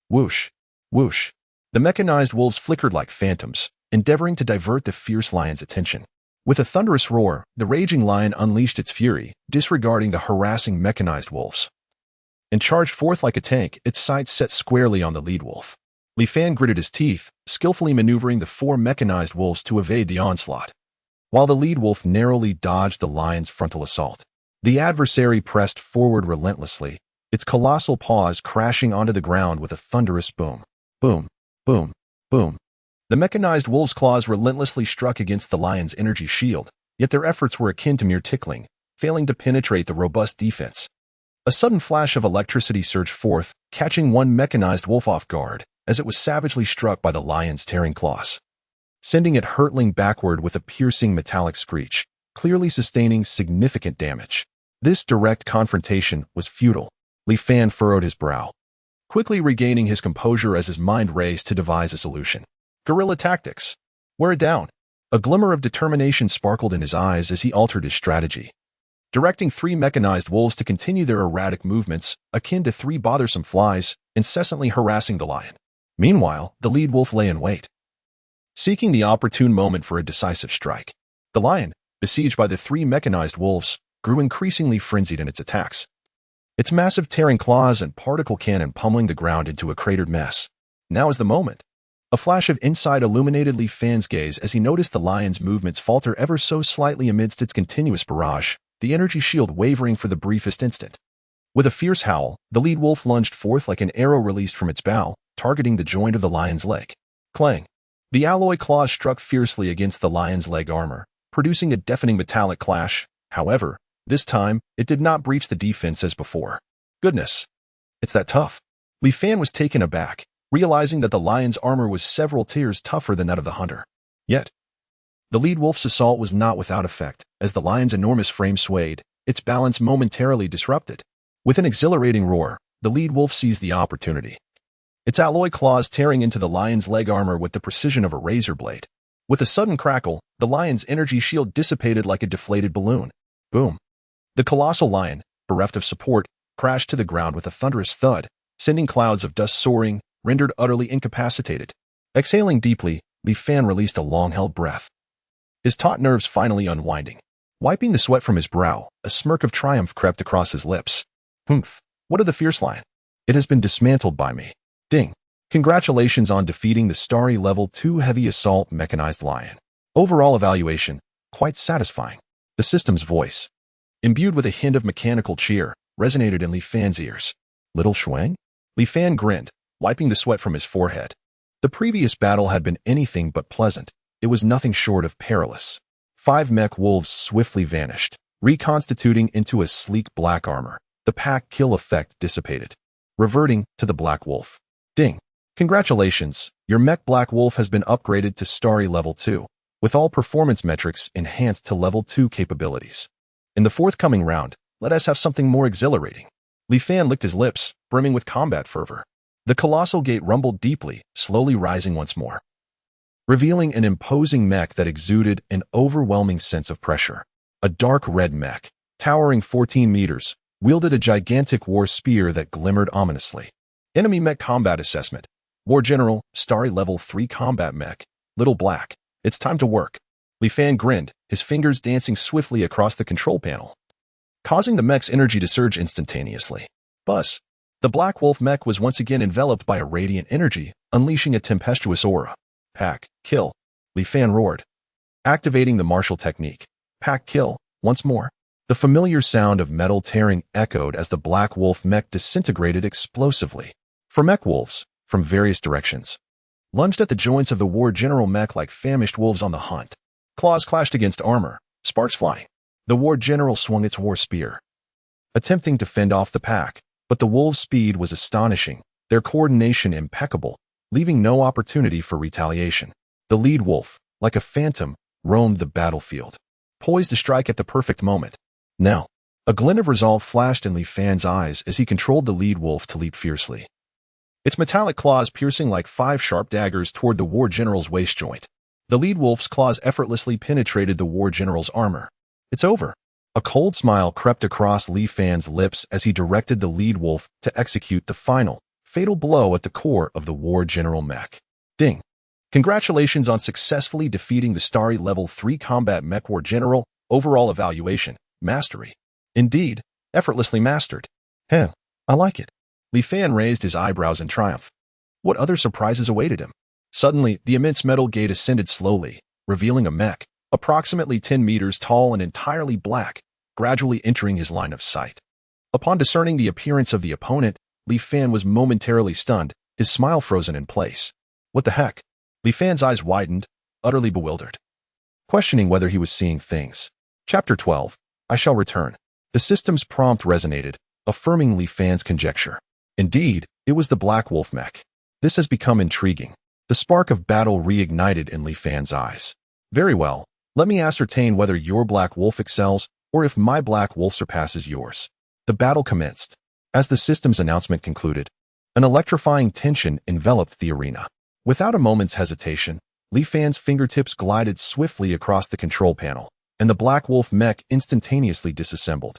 Whoosh! Whoosh! The mechanized wolves flickered like phantoms, endeavoring to divert the fierce lion's attention. With a thunderous roar, the Raging Lion unleashed its fury, disregarding the harassing mechanized wolves, and charged forth like a tank, its sights set squarely on the lead wolf. Li Fan gritted his teeth, skillfully maneuvering the 4 mechanized wolves to evade the onslaught, while the lead wolf narrowly dodged the lion's frontal assault. The adversary pressed forward relentlessly, its colossal paws crashing onto the ground with a thunderous boom. Boom, boom, boom. The mechanized wolves' claws relentlessly struck against the lion's energy shield, yet their efforts were akin to mere tickling, failing to penetrate the robust defense. A sudden flash of electricity surged forth, catching one mechanized wolf off guard, as it was savagely struck by the lion's tearing claws, sending it hurtling backward with a piercing metallic screech, clearly sustaining significant damage. This direct confrontation was futile. Li Fan furrowed his brow, quickly regaining his composure as his mind raced to devise a solution. Guerrilla tactics. Wear it down. A glimmer of determination sparkled in his eyes as he altered his strategy, directing 3 mechanized wolves to continue their erratic movements, akin to 3 bothersome flies, incessantly harassing the lion. Meanwhile, the lead wolf lay in wait, seeking the opportune moment for a decisive strike. The lion, besieged by the 3 mechanized wolves, grew increasingly frenzied in its attacks, its massive tearing claws and particle cannon pummeling the ground into a cratered mess. Now is the moment. A flash of insight illuminated Li Fan's gaze as he noticed the lion's movements falter ever so slightly amidst its continuous barrage, the energy shield wavering for the briefest instant. With a fierce howl, the lead wolf lunged forth like an arrow released from its bow, targeting the joint of the lion's leg. Clang! The alloy claws struck fiercely against the lion's leg armor, producing a deafening metallic clash. However, this time, it did not breach the defense as before. Goodness! It's that tough. Li Fan was taken aback, realizing that the lion's armor was several tiers tougher than that of the hunter. Yet, the lead wolf's assault was not without effect, as the lion's enormous frame swayed, its balance momentarily disrupted. With an exhilarating roar, the lead wolf seized the opportunity, its alloy claws tearing into the lion's leg armor with the precision of a razor blade. With a sudden crackle, the lion's energy shield dissipated like a deflated balloon. Boom! The colossal lion, bereft of support, crashed to the ground with a thunderous thud, sending clouds of dust soaring, rendered utterly incapacitated. Exhaling deeply, Li Fan released a long-held breath. His taut nerves finally unwinding. Wiping the sweat from his brow, a smirk of triumph crept across his lips. Humph, what of the fierce lion? It has been dismantled by me. Ding. Congratulations on defeating the Starry Level 2 Heavy Assault Mechanized Lion. Overall evaluation, quite satisfying. The system's voice, imbued with a hint of mechanical cheer, resonated in Li Fan's ears. Little Shuang? Li Fan grinned, wiping the sweat from his forehead. The previous battle had been anything but pleasant. It was nothing short of perilous. 5 mech wolves swiftly vanished, reconstituting into a sleek black armor. The pack kill effect dissipated, reverting to the black wolf. Ding. Congratulations, your mech black wolf has been upgraded to Starry Level 2, with all performance metrics enhanced to Level 2 capabilities. In the forthcoming round, let us have something more exhilarating. Li Fan licked his lips, brimming with combat fervor. The colossal gate rumbled deeply, slowly rising once more, revealing an imposing mech that exuded an overwhelming sense of pressure. A dark red mech, towering 14 meters, wielded a gigantic war spear that glimmered ominously. Enemy mech combat assessment. War General, Starry Level 3 combat mech, Little Black. It's time to work. Li Fan grinned, his fingers dancing swiftly across the control panel, causing the mech's energy to surge instantaneously. Buzz. The Black Wolf mech was once again enveloped by a radiant energy, unleashing a tempestuous aura. Pack, kill. Li Fan roared, activating the martial technique. Pack, kill, once more. The familiar sound of metal tearing echoed as the Black Wolf mech disintegrated explosively. For mech wolves, from various directions, lunged at the joints of the War General mech like famished wolves on the hunt. Claws clashed against armor, sparks flying. The War General swung its war spear, attempting to fend off the pack, but the wolves' speed was astonishing, their coordination impeccable, leaving no opportunity for retaliation. The lead wolf, like a phantom, roamed the battlefield, poised to strike at the perfect moment. Now, a glint of resolve flashed in Li Fan's eyes as he controlled the lead wolf to leap fiercely, its metallic claws piercing like 5 sharp daggers toward the War General's waist joint. The lead wolf's claws effortlessly penetrated the War General's armor. It's over. A cold smile crept across Li Fan's lips as he directed the lead wolf to execute the final, fatal blow at the core of the War General mech. Ding. Congratulations on successfully defeating the Starry Level 3 combat mech War General. Overall evaluation, mastery. Indeed, effortlessly mastered. Heh, I like it. Li Fan raised his eyebrows in triumph. What other surprises awaited him? Suddenly, the immense metal gate ascended slowly, revealing a mech, approximately 10 meters tall and entirely black, gradually entering his line of sight. Upon discerning the appearance of the opponent, Li Fan was momentarily stunned, his smile frozen in place. What the heck? Li Fan's eyes widened, utterly bewildered, questioning whether he was seeing things. Chapter 12. I shall return. The system's prompt resonated, affirming Li Fan's conjecture. Indeed, it was the Black Wolf mech. This has become intriguing. The spark of battle reignited in Li Fan's eyes. Very well, let me ascertain whether your Black Wolf excels or if my Black Wolf surpasses yours. The battle commenced. As the system's announcement concluded, an electrifying tension enveloped the arena. Without a moment's hesitation, Li Fan's fingertips glided swiftly across the control panel, and the Black Wolf mech instantaneously disassembled,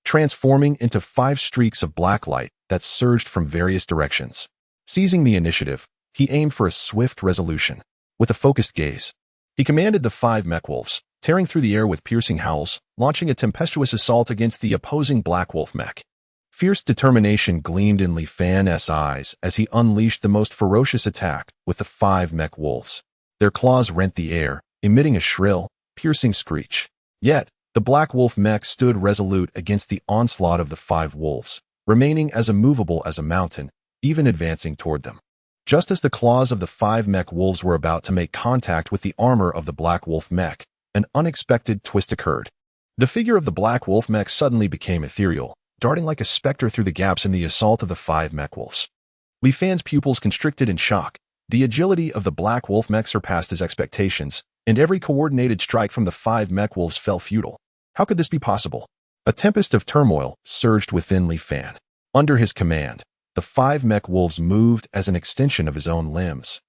transforming into 5 streaks of black light that surged from various directions. Seizing the initiative, he aimed for a swift resolution. With a focused gaze, he commanded the 5 mech wolves, tearing through the air with piercing howls, launching a tempestuous assault against the opposing Black Wolf mech. Fierce determination gleamed in Li Fan's eyes as he unleashed the most ferocious attack with the 5 mech wolves. Their claws rent the air, emitting a shrill, piercing screech. Yet, the Black Wolf mech stood resolute against the onslaught of the 5 wolves, remaining as immovable as a mountain, even advancing toward them. Just as the claws of the 5 mech wolves were about to make contact with the armor of the Black Wolf mech, an unexpected twist occurred. The figure of the Black Wolf mech suddenly became ethereal, darting like a specter through the gaps in the assault of the 5 mech wolves. Li Fan's pupils constricted in shock. The agility of the Black Wolf mech surpassed his expectations, and every coordinated strike from the 5 mech wolves fell futile. How could this be possible? A tempest of turmoil surged within Li Fan. Under his command, the 5 mech wolves moved as an extension of his own limbs,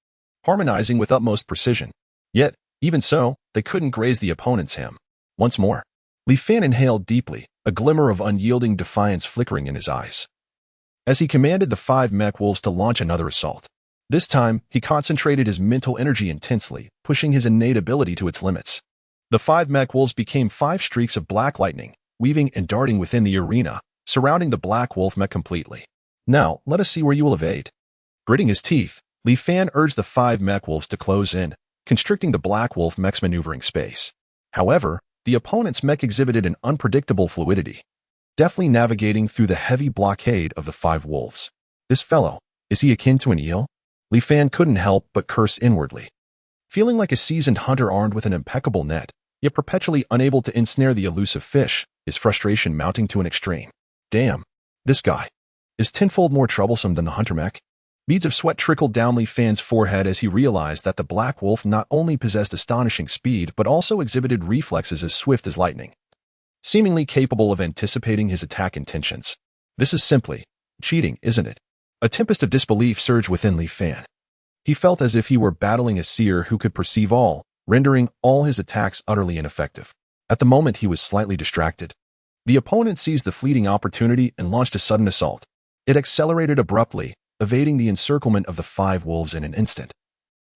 harmonizing with utmost precision. Yet, even so, they couldn't graze the opponent's hem. Once more, Li Fan inhaled deeply, a glimmer of unyielding defiance flickering in his eyes, as he commanded the 5 mech wolves to launch another assault. This time, he concentrated his mental energy intensely, pushing his innate ability to its limits. The 5 mech wolves became 5 streaks of black lightning, weaving and darting within the arena, surrounding the black wolf mech completely. Now, let us see where you will evade. Gritting his teeth, Li Fan urged the 5 mech wolves to close in, constricting the black wolf mech's maneuvering space. However, the opponent's mech exhibited an unpredictable fluidity, deftly navigating through the heavy blockade of the 5 wolves. This fellow, is he akin to an eel? Li Fan couldn't help but curse inwardly. Feeling like a seasoned hunter armed with an impeccable net, yet perpetually unable to ensnare the elusive fish, his frustration mounting to an extreme. Damn, this guy is tenfold more troublesome than the hunter mech. Beads of sweat trickled down Li Fan's forehead as he realized that the black wolf not only possessed astonishing speed but also exhibited reflexes as swift as lightning, seemingly capable of anticipating his attack intentions. This is simply cheating, isn't it? A tempest of disbelief surged within Li Fan. He felt as if he were battling a seer who could perceive all, rendering all his attacks utterly ineffective. At the moment, he was slightly distracted. The opponent seized the fleeting opportunity and launched a sudden assault. It accelerated abruptly, evading the encirclement of the 5 wolves in an instant,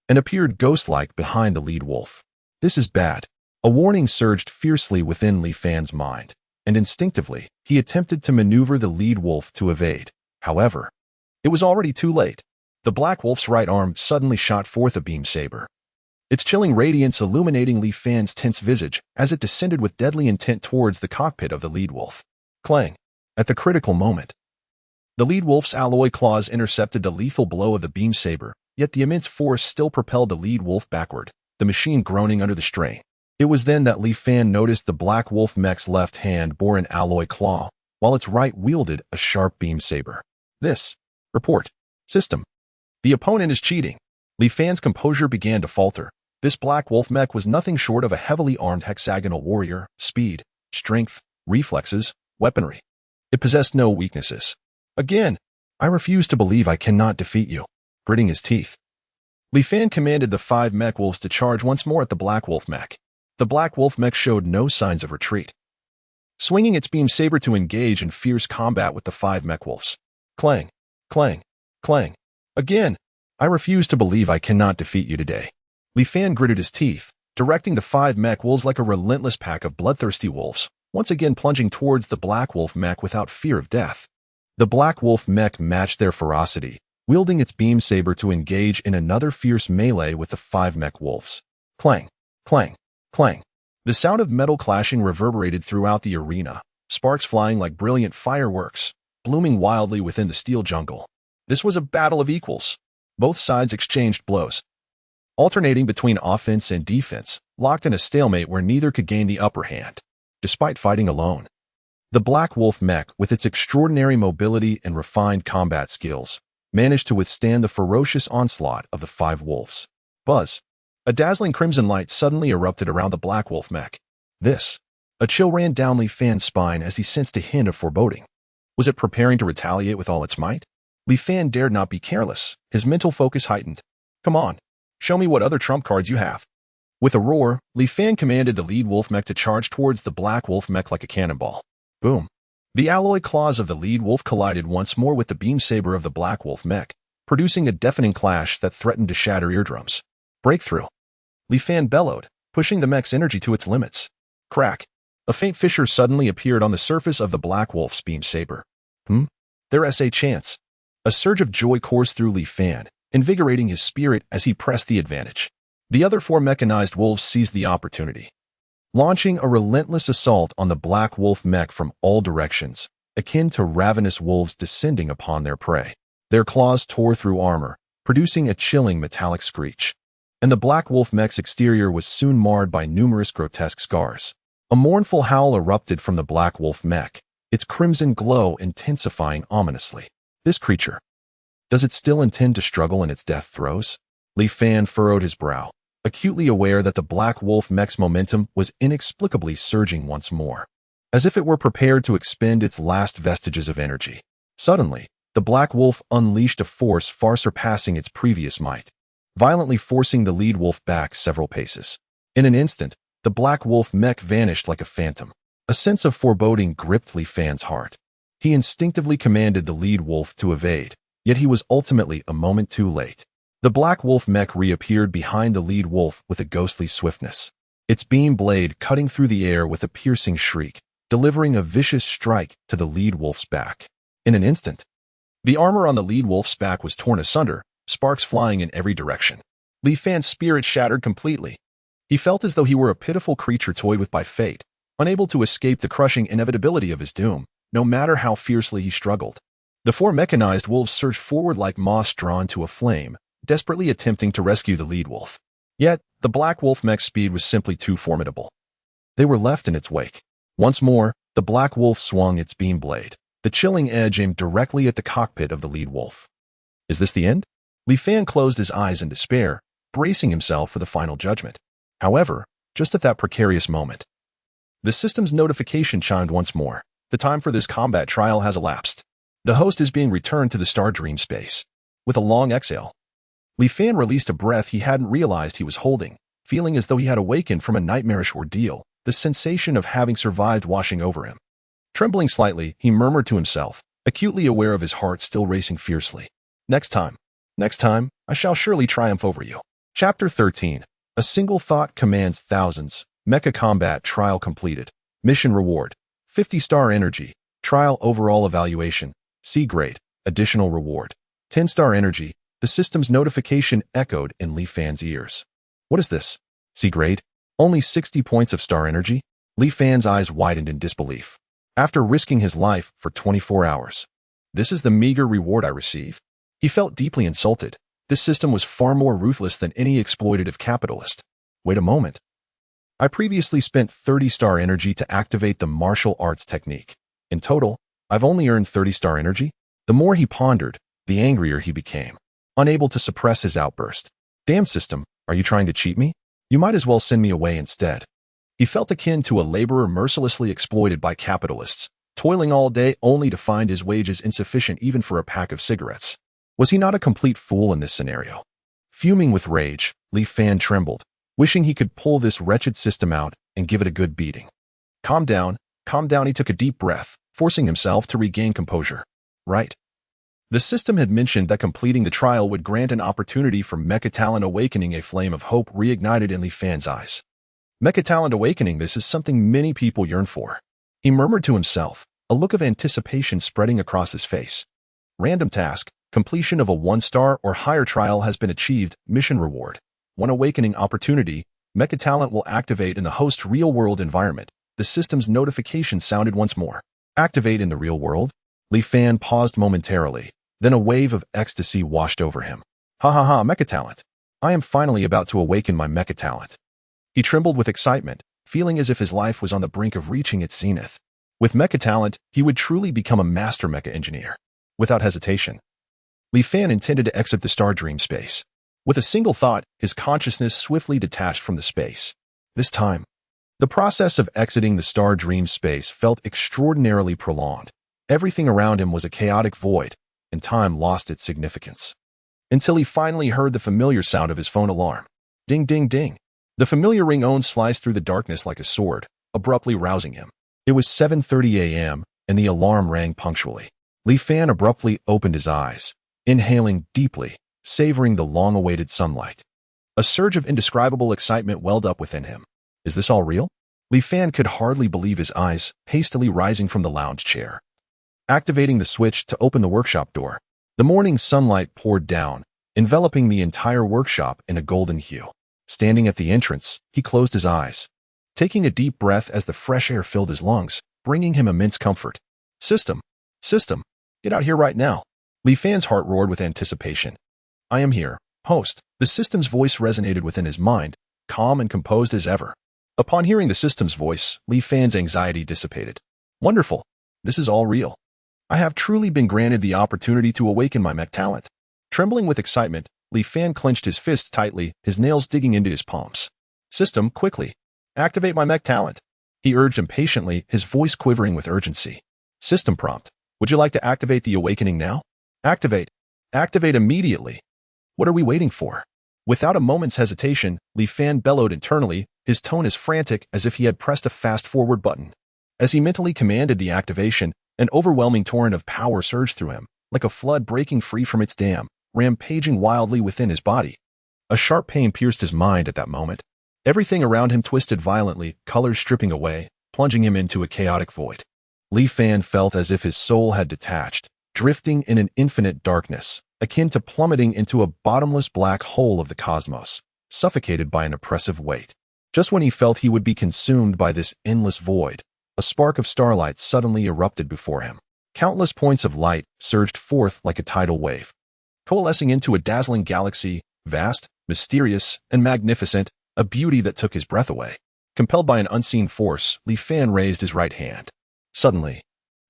and appeared ghost-like behind the lead wolf. This is bad. A warning surged fiercely within Li Fan's mind, and instinctively, he attempted to maneuver the lead wolf to evade. However, it was already too late. The black wolf's right arm suddenly shot forth a beam saber, its chilling radiance illuminating Li Fan's tense visage as it descended with deadly intent towards the cockpit of the lead wolf. Clang! At the critical moment, the lead wolf's alloy claws intercepted the lethal blow of the beam saber, yet the immense force still propelled the lead wolf backward, the machine groaning under the strain. It was then that Li Fan noticed the black wolf mech's left hand bore an alloy claw, while its right wielded a sharp beam saber. This report system. The opponent is cheating. Li Fan's composure began to falter. This black wolf mech was nothing short of a heavily armed hexagonal warrior, speed, strength, reflexes, weaponry. It possessed no weaknesses. Again, I refuse to believe I cannot defeat you. Gritting his teeth, Li Fan commanded the 5 mech wolves to charge once more at the black wolf mech. The black wolf mech showed no signs of retreat, swinging its beam saber to engage in fierce combat with the 5 mech wolves. Clang, clang, clang. Again, I refuse to believe I cannot defeat you today. Li Fan gritted his teeth, directing the 5 mech wolves like a relentless pack of bloodthirsty wolves, once again plunging towards the black wolf mech without fear of death. The black wolf mech matched their ferocity, wielding its beam saber to engage in another fierce melee with the 5 mech wolves. Clang, clang, clang. The sound of metal clashing reverberated throughout the arena, sparks flying like brilliant fireworks, blooming wildly within the steel jungle. This was a battle of equals. Both sides exchanged blows, alternating between offense and defense, locked in a stalemate where neither could gain the upper hand. Despite fighting alone, the black wolf mech, with its extraordinary mobility and refined combat skills, managed to withstand the ferocious onslaught of the 5 wolves. Buzz! A dazzling crimson light suddenly erupted around the black wolf mech. This! A chill ran down Li Fan's spine as he sensed a hint of foreboding. Was it preparing to retaliate with all its might? Li Fan dared not be careless, his mental focus heightened. Come on, show me what other trump cards you have. With a roar, Li Fan commanded the lead wolf mech to charge towards the black wolf mech like a cannonball. Boom! The alloy claws of the lead wolf collided once more with the beam saber of the black wolf mech, producing a deafening clash that threatened to shatter eardrums. Breakthrough! Li Fan bellowed, pushing the mech's energy to its limits. Crack! A faint fissure suddenly appeared on the surface of the black wolf's beam saber. There's a chance. A surge of joy coursed through Li Fan, invigorating his spirit as he pressed the advantage. The other 4 mechanized wolves seized the opportunity, launching a relentless assault on the black wolf mech from all directions, akin to ravenous wolves descending upon their prey. Their claws tore through armor, producing a chilling metallic screech, and the black wolf mech's exterior was soon marred by numerous grotesque scars. A mournful howl erupted from the black wolf mech, its crimson glow intensifying ominously. This creature, does it still intend to struggle in its death throes? Li Fan furrowed his brow, acutely aware that the black wolf mech's momentum was inexplicably surging once more, as if it were prepared to expend its last vestiges of energy. Suddenly, the black wolf unleashed a force far surpassing its previous might, violently forcing the lead wolf back several paces. In an instant, the black wolf mech vanished like a phantom. A sense of foreboding gripped Li Fan's heart. He instinctively commanded the lead wolf to evade, yet he was ultimately a moment too late. The black wolf mech reappeared behind the lead wolf with a ghostly swiftness, its beam blade cutting through the air with a piercing shriek, delivering a vicious strike to the lead wolf's back. In an instant, the armor on the lead wolf's back was torn asunder, sparks flying in every direction. Li Fan's spirit shattered completely. He felt as though he were a pitiful creature toyed with by fate, unable to escape the crushing inevitability of his doom, no matter how fiercely he struggled. The four mechanized wolves surged forward like moths drawn to a flame, desperately attempting to rescue the lead wolf. Yet, the black wolf mech's speed was simply too formidable. They were left in its wake. Once more, the black wolf swung its beam blade, the chilling edge aimed directly at the cockpit of the lead wolf. Is this the end? Li Fan closed his eyes in despair, bracing himself for the final judgment. However, just at that precarious moment, the system's notification chimed once more. The time for this combat trial has elapsed. The host is being returned to the star dream space. With a long exhale, Li Fan released a breath he hadn't realized he was holding, feeling as though he had awakened from a nightmarish ordeal, the sensation of having survived washing over him. Trembling slightly, he murmured to himself, acutely aware of his heart still racing fiercely. Next time, I shall surely triumph over you. Chapter 13. A single thought commands thousands. Mecha combat trial completed. Mission reward. 50-star energy. Trial overall evaluation. C grade. Additional reward. 10-star energy. The system's notification echoed in Li Fan's ears. What is this? C grade? Only 60 points of star energy? Li Fan's eyes widened in disbelief. After risking his life for 24 hours. This is the meager reward I receive? He felt deeply insulted. This system was far more ruthless than any exploitative capitalist. Wait a moment. I previously spent 30-star energy to activate the martial arts technique. In total, I've only earned 30-star energy? The more he pondered, the angrier he became, unable to suppress his outburst. Damn system, are you trying to cheat me? You might as well send me away instead. He felt akin to a laborer mercilessly exploited by capitalists, toiling all day only to find his wages insufficient even for a pack of cigarettes. Was he not a complete fool in this scenario? Fuming with rage, Li Fan trembled, wishing he could pull this wretched system out and give it a good beating. Calm down, he took a deep breath, forcing himself to regain composure. Right. The system had mentioned that completing the trial would grant an opportunity for Mecha Talent Awakening. A flame of hope reignited in Li Fan's eyes. Mecha Talent Awakening, this is something many people yearn for. He murmured to himself, a look of anticipation spreading across his face. Random task. Completion of a 1-star or higher trial has been achieved. Mission reward. 1 awakening opportunity. Mecha Talent will activate in the host real-world environment. The system's notification sounded once more. Activate in the real world? Li Fan paused momentarily. Then a wave of ecstasy washed over him. Ha ha ha, Mecha Talent. I am finally about to awaken my Mecha Talent. He trembled with excitement, feeling as if his life was on the brink of reaching its zenith. With Mecha Talent, he would truly become a master mecha engineer. Without hesitation, Li Fan intended to exit the star dream space. With a single thought, his consciousness swiftly detached from the space. This time, the process of exiting the star dream space felt extraordinarily prolonged. Everything around him was a chaotic void, and time lost its significance. Until he finally heard the familiar sound of his phone alarm. Ding, ding, ding. The familiar ringtone sliced through the darkness like a sword, abruptly rousing him. It was 7:30 a.m., and the alarm rang punctually. Li Fan abruptly opened his eyes, inhaling deeply, savoring the long-awaited sunlight. A surge of indescribable excitement welled up within him. Is this all real? Li Fan could hardly believe his eyes, hastily rising from the lounge chair. Activating the switch to open the workshop door. The morning sunlight poured down, enveloping the entire workshop in a golden hue. Standing at the entrance, he closed his eyes, taking a deep breath as the fresh air filled his lungs, bringing him immense comfort. System, get out here right now. Li Fan's heart roared with anticipation. I am here, host. The system's voice resonated within his mind, calm and composed as ever. Upon hearing the system's voice, Li Fan's anxiety dissipated. Wonderful. This is all real. I have truly been granted the opportunity to awaken my mech talent. Trembling with excitement, Li Fan clenched his fists tightly, his nails digging into his palms. System, quickly. Activate my mech talent. He urged impatiently, his voice quivering with urgency. System prompt. Would you like to activate the awakening now? Activate. Activate immediately. What are we waiting for? Without a moment's hesitation, Li Fan bellowed internally, his tone as frantic as if he had pressed a fast-forward button. As he mentally commanded the activation, an overwhelming torrent of power surged through him, like a flood breaking free from its dam, rampaging wildly within his body. A sharp pain pierced his mind at that moment. Everything around him twisted violently, colors stripping away, plunging him into a chaotic void. Li Fan felt as if his soul had detached, drifting in an infinite darkness, akin to plummeting into a bottomless black hole of the cosmos, suffocated by an oppressive weight. Just when he felt he would be consumed by this endless void, a spark of starlight suddenly erupted before him. Countless points of light surged forth like a tidal wave, coalescing into a dazzling galaxy, vast, mysterious, and magnificent, a beauty that took his breath away. Compelled by an unseen force, Li Fan raised his right hand. Suddenly,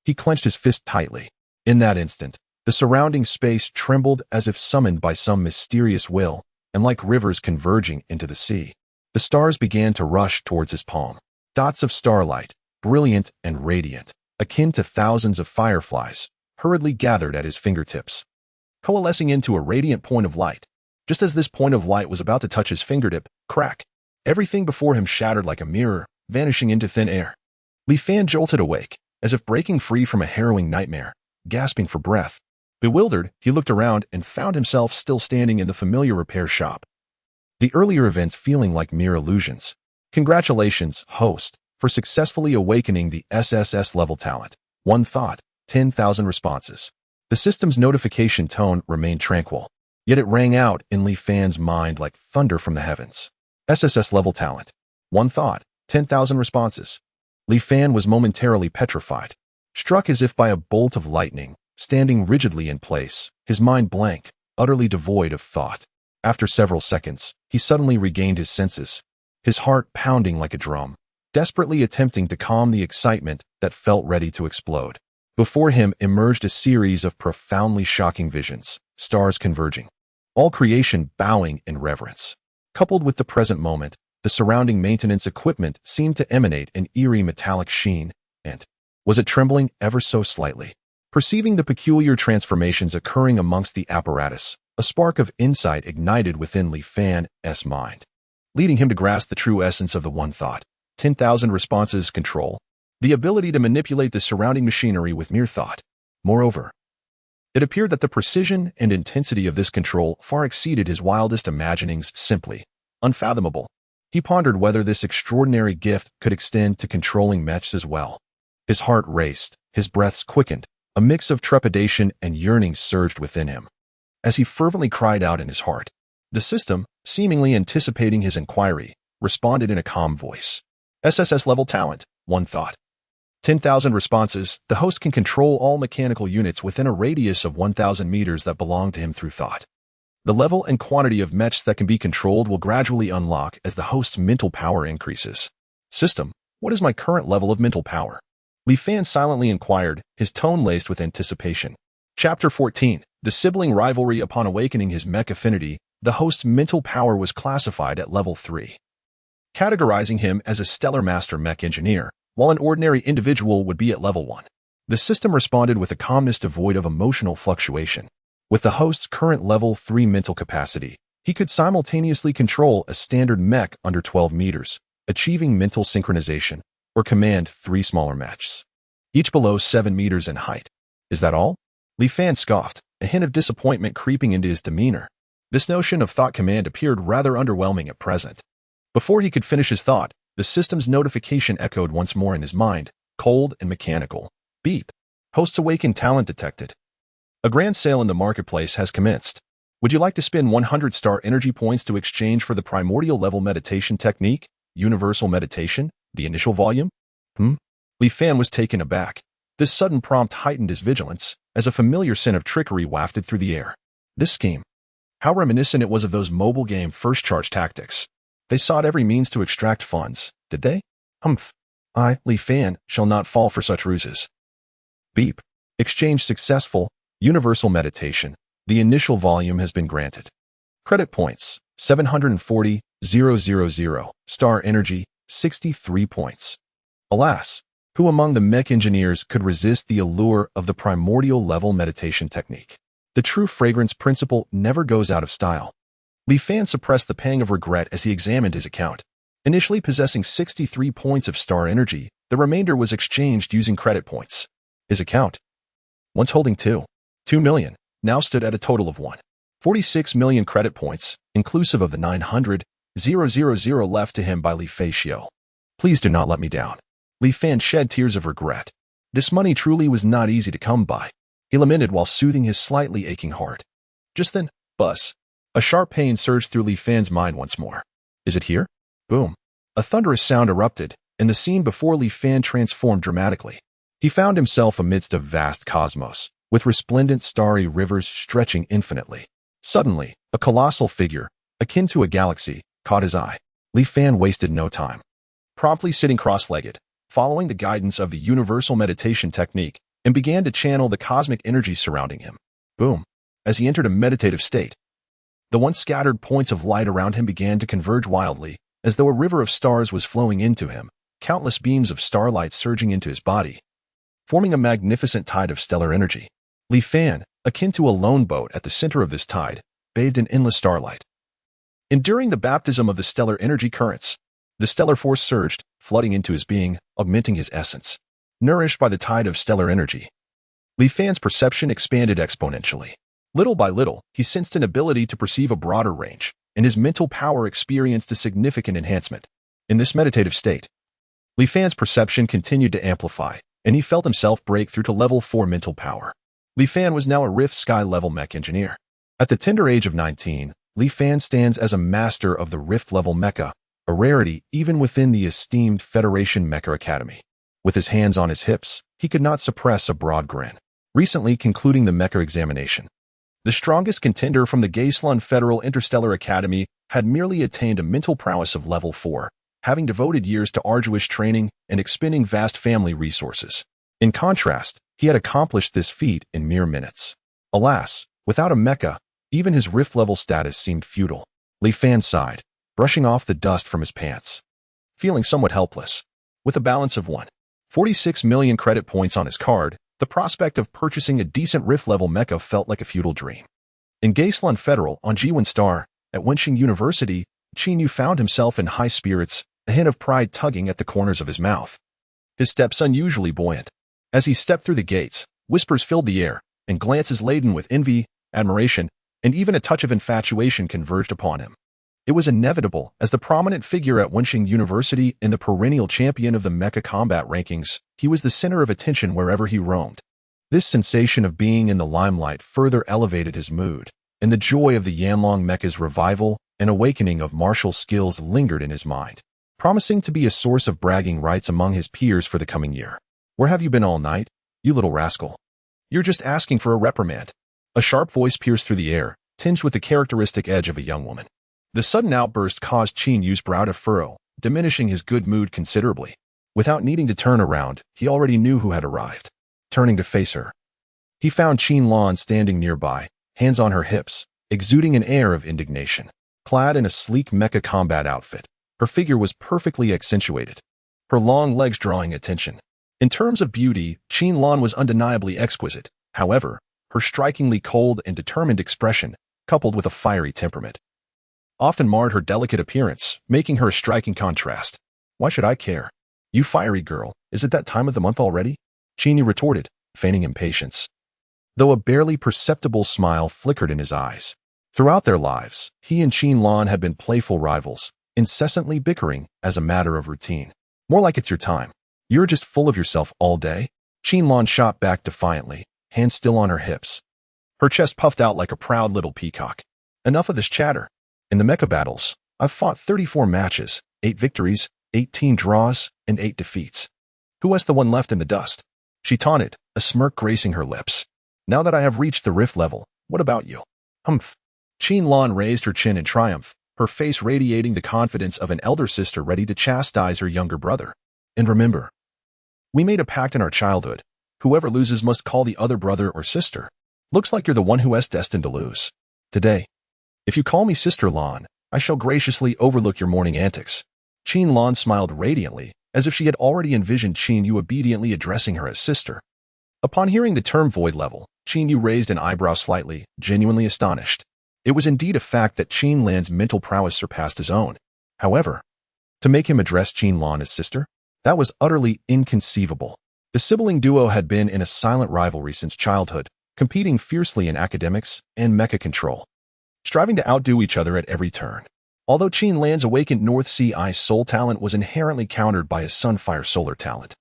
he clenched his fist tightly. In that instant, the surrounding space trembled as if summoned by some mysterious will, and like rivers converging into the sea, the stars began to rush towards his palm. Dots of starlight, brilliant and radiant, akin to thousands of fireflies, hurriedly gathered at his fingertips, coalescing into a radiant point of light. Just as this point of light was about to touch his fingertip, crack! Everything before him shattered like a mirror, vanishing into thin air. Li Fan jolted awake, as if breaking free from a harrowing nightmare, gasping for breath. Bewildered, he looked around and found himself still standing in the familiar repair shop. The earlier events feeling like mere illusions. Congratulations, host, for successfully awakening the SSS level talent. One thought, 10,000 responses. The system's notification tone remained tranquil, yet it rang out in Li Fan's mind like thunder from the heavens. SSS level talent. One thought, 10,000 responses. Li Fan was momentarily petrified, struck as if by a bolt of lightning, standing rigidly in place, his mind blank, utterly devoid of thought. After several seconds, he suddenly regained his senses, his heart pounding like a drum, desperately attempting to calm the excitement that felt ready to explode. Before him emerged a series of profoundly shocking visions, stars converging, all creation bowing in reverence. Coupled with the present moment, the surrounding maintenance equipment seemed to emanate an eerie metallic sheen, and was it trembling ever so slightly? Perceiving the peculiar transformations occurring amongst the apparatus, a spark of insight ignited within Li Fan's mind, leading him to grasp the true essence of the one thought. 10,000 responses control, the ability to manipulate the surrounding machinery with mere thought. Moreover, it appeared that the precision and intensity of this control far exceeded his wildest imaginings, simply unfathomable. He pondered whether this extraordinary gift could extend to controlling mechs as well. His heart raced, his breaths quickened, a mix of trepidation and yearning surged within him. As he fervently cried out in his heart, the system, seemingly anticipating his inquiry, responded in a calm voice. SSS level talent, one thought. 10,000 responses. The host can control all mechanical units within a radius of 1,000 meters that belong to him through thought. The level and quantity of mechs that can be controlled will gradually unlock as the host's mental power increases. System, what is my current level of mental power? Li Fan silently inquired, his tone laced with anticipation. Chapter 14. The sibling rivalry. Upon awakening his mech affinity, the host's mental power was classified at level 3, categorizing him as a stellar master mech engineer, while an ordinary individual would be at level 1. The system responded with a calmness devoid of emotional fluctuation. With the host's current level 3 mental capacity, he could simultaneously control a standard mech under 12 meters, achieving mental synchronization, or command 3 smaller mechs, each below 7 meters in height. Is that all? Li Fan scoffed, a hint of disappointment creeping into his demeanor. This notion of thought command appeared rather underwhelming at present. Before he could finish his thought, the system's notification echoed once more in his mind, cold and mechanical. Beep. Host's awakened talent detected. A grand sale in the marketplace has commenced. Would you like to spend 100 star energy points to exchange for the primordial level meditation technique, universal meditation, the initial volume? Li Fan was taken aback. This sudden prompt heightened his vigilance, as a familiar scent of trickery wafted through the air. This scheme. How reminiscent it was of those mobile game first charge tactics. They sought every means to extract funds, did they? I, Li Fan, shall not fall for such ruses. Beep. Exchange successful. Universal meditation. The initial volume has been granted. Credit points, 740,000. Star energy, 63 points. Alas, who among the mech engineers could resist the allure of the primordial level meditation technique? The true fragrance principle never goes out of style. Li Fan suppressed the pang of regret as he examined his account. Initially possessing 63 points of star energy, The remainder was exchanged using credit points. His account, once holding 2 million, now stood at a total of 46 million credit points, inclusive of the 900,000 left to him by Li Fei. Please do not let me down. Li Fan shed tears of regret. This money truly was not easy to come by. He lamented while soothing his slightly aching heart. Just then, buzz. A sharp pain surged through Li Fan's mind once more. Is it here? Boom. A thunderous sound erupted, and the scene before Li Fan transformed dramatically. He found himself amidst a vast cosmos, with resplendent starry rivers stretching infinitely. Suddenly, a colossal figure, akin to a galaxy, caught his eye. Li Fan wasted no time. Promptly sitting cross-legged, following the guidance of the universal meditation technique, and began to channel the cosmic energy surrounding him. Boom. As he entered a meditative state, the once scattered points of light around him began to converge wildly, as though a river of stars was flowing into him, countless beams of starlight surging into his body, forming a magnificent tide of stellar energy. Li Fan, akin to a lone boat at the center of this tide, bathed in endless starlight. Enduring the baptism of the stellar energy currents, the stellar force surged, flooding into his being, augmenting his essence. Nourished by the tide of stellar energy, Li Fan's perception expanded exponentially. Little by little, he sensed an ability to perceive a broader range, and his mental power experienced a significant enhancement. In this meditative state, Li Fan's perception continued to amplify, and he felt himself break through to level 4 mental power. Li Fan was now a Rift Sky level mech engineer. At the tender age of 19, Li Fan stands as a master of the Rift level Mecha, a rarity even within the esteemed Federation Mecha Academy. With his hands on his hips, he could not suppress a broad grin. Recently concluding the Mecha examination, the strongest contender from the Wasteland Federal Interstellar Academy had merely attained a mental prowess of level 4, having devoted years to arduous training and expending vast family resources. In contrast, he had accomplished this feat in mere minutes. Alas, without a mecha, even his Rift-level status seemed futile. Li Fan sighed, brushing off the dust from his pants. Feeling somewhat helpless, with a balance of 46 million credit points on his card, the prospect of purchasing a decent Rift-level mecha felt like a futile dream. In Wasteland Federal on G1 Star, at Wenxing University, Qin Yu found himself in high spirits, a hint of pride tugging at the corners of his mouth. His steps unusually buoyant. As he stepped through the gates, whispers filled the air, and glances laden with envy, admiration, and even a touch of infatuation converged upon him. It was inevitable, as the prominent figure at Wenxing University and the perennial champion of the Mecha combat rankings, he was the center of attention wherever he roamed. This sensation of being in the limelight further elevated his mood, and the joy of the Yanlong Mecha's revival and awakening of martial skills lingered in his mind, promising to be a source of bragging rights among his peers for the coming year. Where have you been all night, you little rascal? You're just asking for a reprimand. A sharp voice pierced through the air, tinged with the characteristic edge of a young woman. The sudden outburst caused Qin Yu's brow to furrow, diminishing his good mood considerably. Without needing to turn around, he already knew who had arrived. Turning to face her, he found Qin Lan standing nearby, hands on her hips, exuding an air of indignation. Clad in a sleek mecha combat outfit, her figure was perfectly accentuated, her long legs drawing attention. In terms of beauty, Qin Lan was undeniably exquisite. However, her strikingly cold and determined expression, coupled with a fiery temperament, often marred her delicate appearance, making her a striking contrast. Why should I care? You fiery girl, is it that time of the month already? Qin Yu retorted, feigning impatience, though a barely perceptible smile flickered in his eyes. Throughout their lives, he and Qin Lan had been playful rivals, incessantly bickering as a matter of routine. More like it's your time. You're just full of yourself all day? Qin Lan shot back defiantly, hands still on her hips. Her chest puffed out like a proud little peacock. Enough of this chatter. In the mecha battles, I've fought 34 matches, 8 victories, 18 draws, and 8 defeats. Who has the one left in the dust? She taunted, a smirk gracing her lips. Now that I have reached the Rift level, what about you? Humph. Qin Lan raised her chin in triumph, her face radiating the confidence of an elder sister ready to chastise her younger brother. And remember, we made a pact in our childhood. Whoever loses must call the other brother or sister. Looks like you're the one who is destined to lose. Today, if you call me Sister Lan, I shall graciously overlook your morning antics. Qin Lan smiled radiantly, as if she had already envisioned Qin Yu obediently addressing her as sister. Upon hearing the term void level, Qin Yu raised an eyebrow slightly, genuinely astonished. It was indeed a fact that Qin Lan's mental prowess surpassed his own. However, to make him address Qin Lan as sister? That was utterly inconceivable. The sibling duo had been in a silent rivalry since childhood, competing fiercely in academics and mecha control, striving to outdo each other at every turn. Although Qin Lan's awakened North Sea Ice soul talent was inherently countered by his Sunfire solar talent,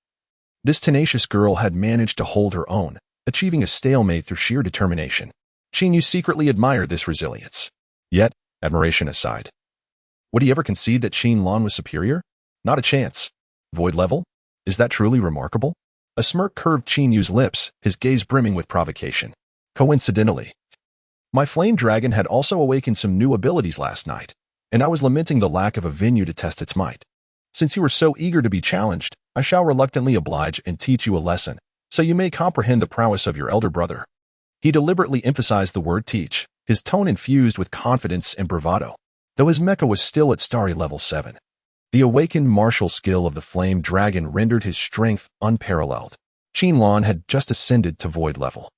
this tenacious girl had managed to hold her own, achieving a stalemate through sheer determination. Qin Yu secretly admired this resilience. Yet, admiration aside, would he ever concede that Qin Lan was superior? Not a chance. Void level? Is that truly remarkable? A smirk curved Qin Yu's lips, his gaze brimming with provocation. Coincidentally, my flame dragon had also awakened some new abilities last night, and I was lamenting the lack of a venue to test its might. Since you were so eager to be challenged, I shall reluctantly oblige and teach you a lesson, so you may comprehend the prowess of your elder brother. He deliberately emphasized the word teach, his tone infused with confidence and bravado, though his mecha was still at starry level 7. The awakened martial skill of the flame dragon rendered his strength unparalleled. Qin Lan had just ascended to void level.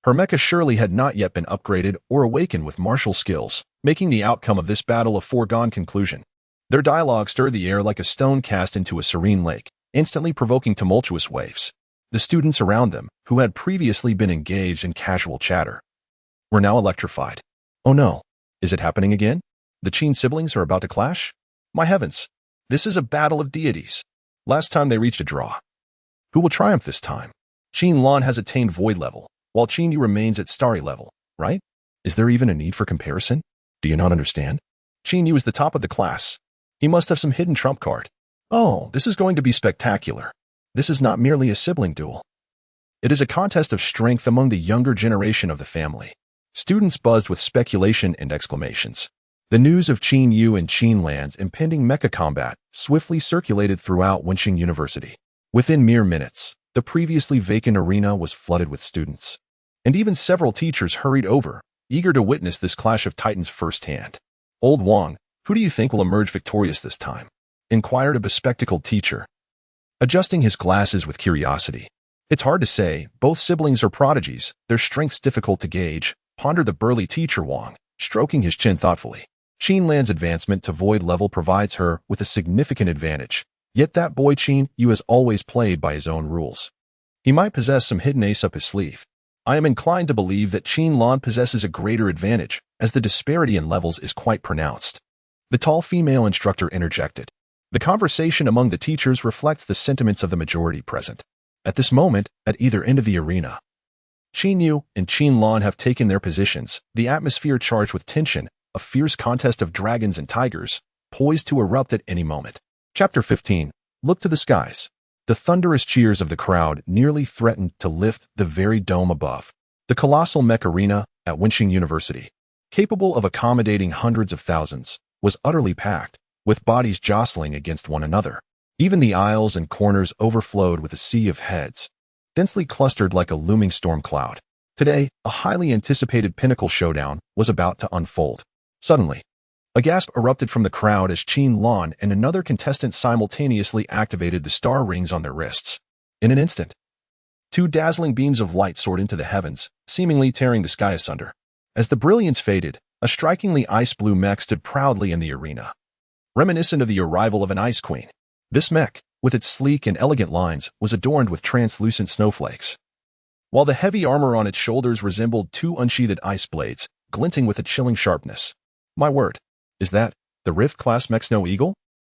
Her mecha surely had not yet been upgraded or awakened with martial skills, making the outcome of this battle a foregone conclusion. Their dialogue stirred the air like a stone cast into a serene lake, instantly provoking tumultuous waves. The students around them, who had previously been engaged in casual chatter, were now electrified. Oh no, is it happening again? The Qin siblings are about to clash? My heavens, this is a battle of deities. Last time they reached a draw. Who will triumph this time? Qin Lan has attained void level, while Qin Yu remains at starry level, right? Is there even a need for comparison? Do you not understand? Qin Yu is the top of the class. He must have some hidden trump card. Oh, this is going to be spectacular. This is not merely a sibling duel. It is a contest of strength among the younger generation of the family. Students buzzed with speculation and exclamations. The news of Qin Yu and Qin Lan's impending mecha combat swiftly circulated throughout Wenxing University. Within mere minutes, the previously vacant arena was flooded with students, and even several teachers hurried over, eager to witness this clash of titans firsthand. Old Wang, who do you think will emerge victorious this time? Inquired a bespectacled teacher, adjusting his glasses with curiosity. It's hard to say, both siblings are prodigies, their strengths difficult to gauge, pondered the burly teacher Wang, stroking his chin thoughtfully. Qin Lan's advancement to void level provides her with a significant advantage, yet that boy Qin Yu has always played by his own rules. He might possess some hidden ace up his sleeve. I am inclined to believe that Qin Lan possesses a greater advantage, as the disparity in levels is quite pronounced. The tall female instructor interjected. The conversation among the teachers reflects the sentiments of the majority present. At this moment, at either end of the arena, Qin Yu and Qin Lan have taken their positions, the atmosphere charged with tension, a fierce contest of dragons and tigers, poised to erupt at any moment. Chapter 15. Look to the skies. The thunderous cheers of the crowd nearly threatened to lift the very dome above. The colossal Mech arena at Wenxing University, capable of accommodating hundreds of thousands, was utterly packed, with bodies jostling against one another. Even the aisles and corners overflowed with a sea of heads, densely clustered like a looming storm cloud. Today, a highly anticipated pinnacle showdown was about to unfold. Suddenly, a gasp erupted from the crowd as Qin Lan and another contestant simultaneously activated the star rings on their wrists. In an instant, two dazzling beams of light soared into the heavens, seemingly tearing the sky asunder. As the brilliance faded, a strikingly ice-blue mech stood proudly in the arena, reminiscent of the arrival of an ice queen. This mech, with its sleek and elegant lines, was adorned with translucent snowflakes, while the heavy armor on its shoulders resembled two unsheathed ice blades, glinting with a chilling sharpness. My word, is that the Rift-class Mech Snow Eagle?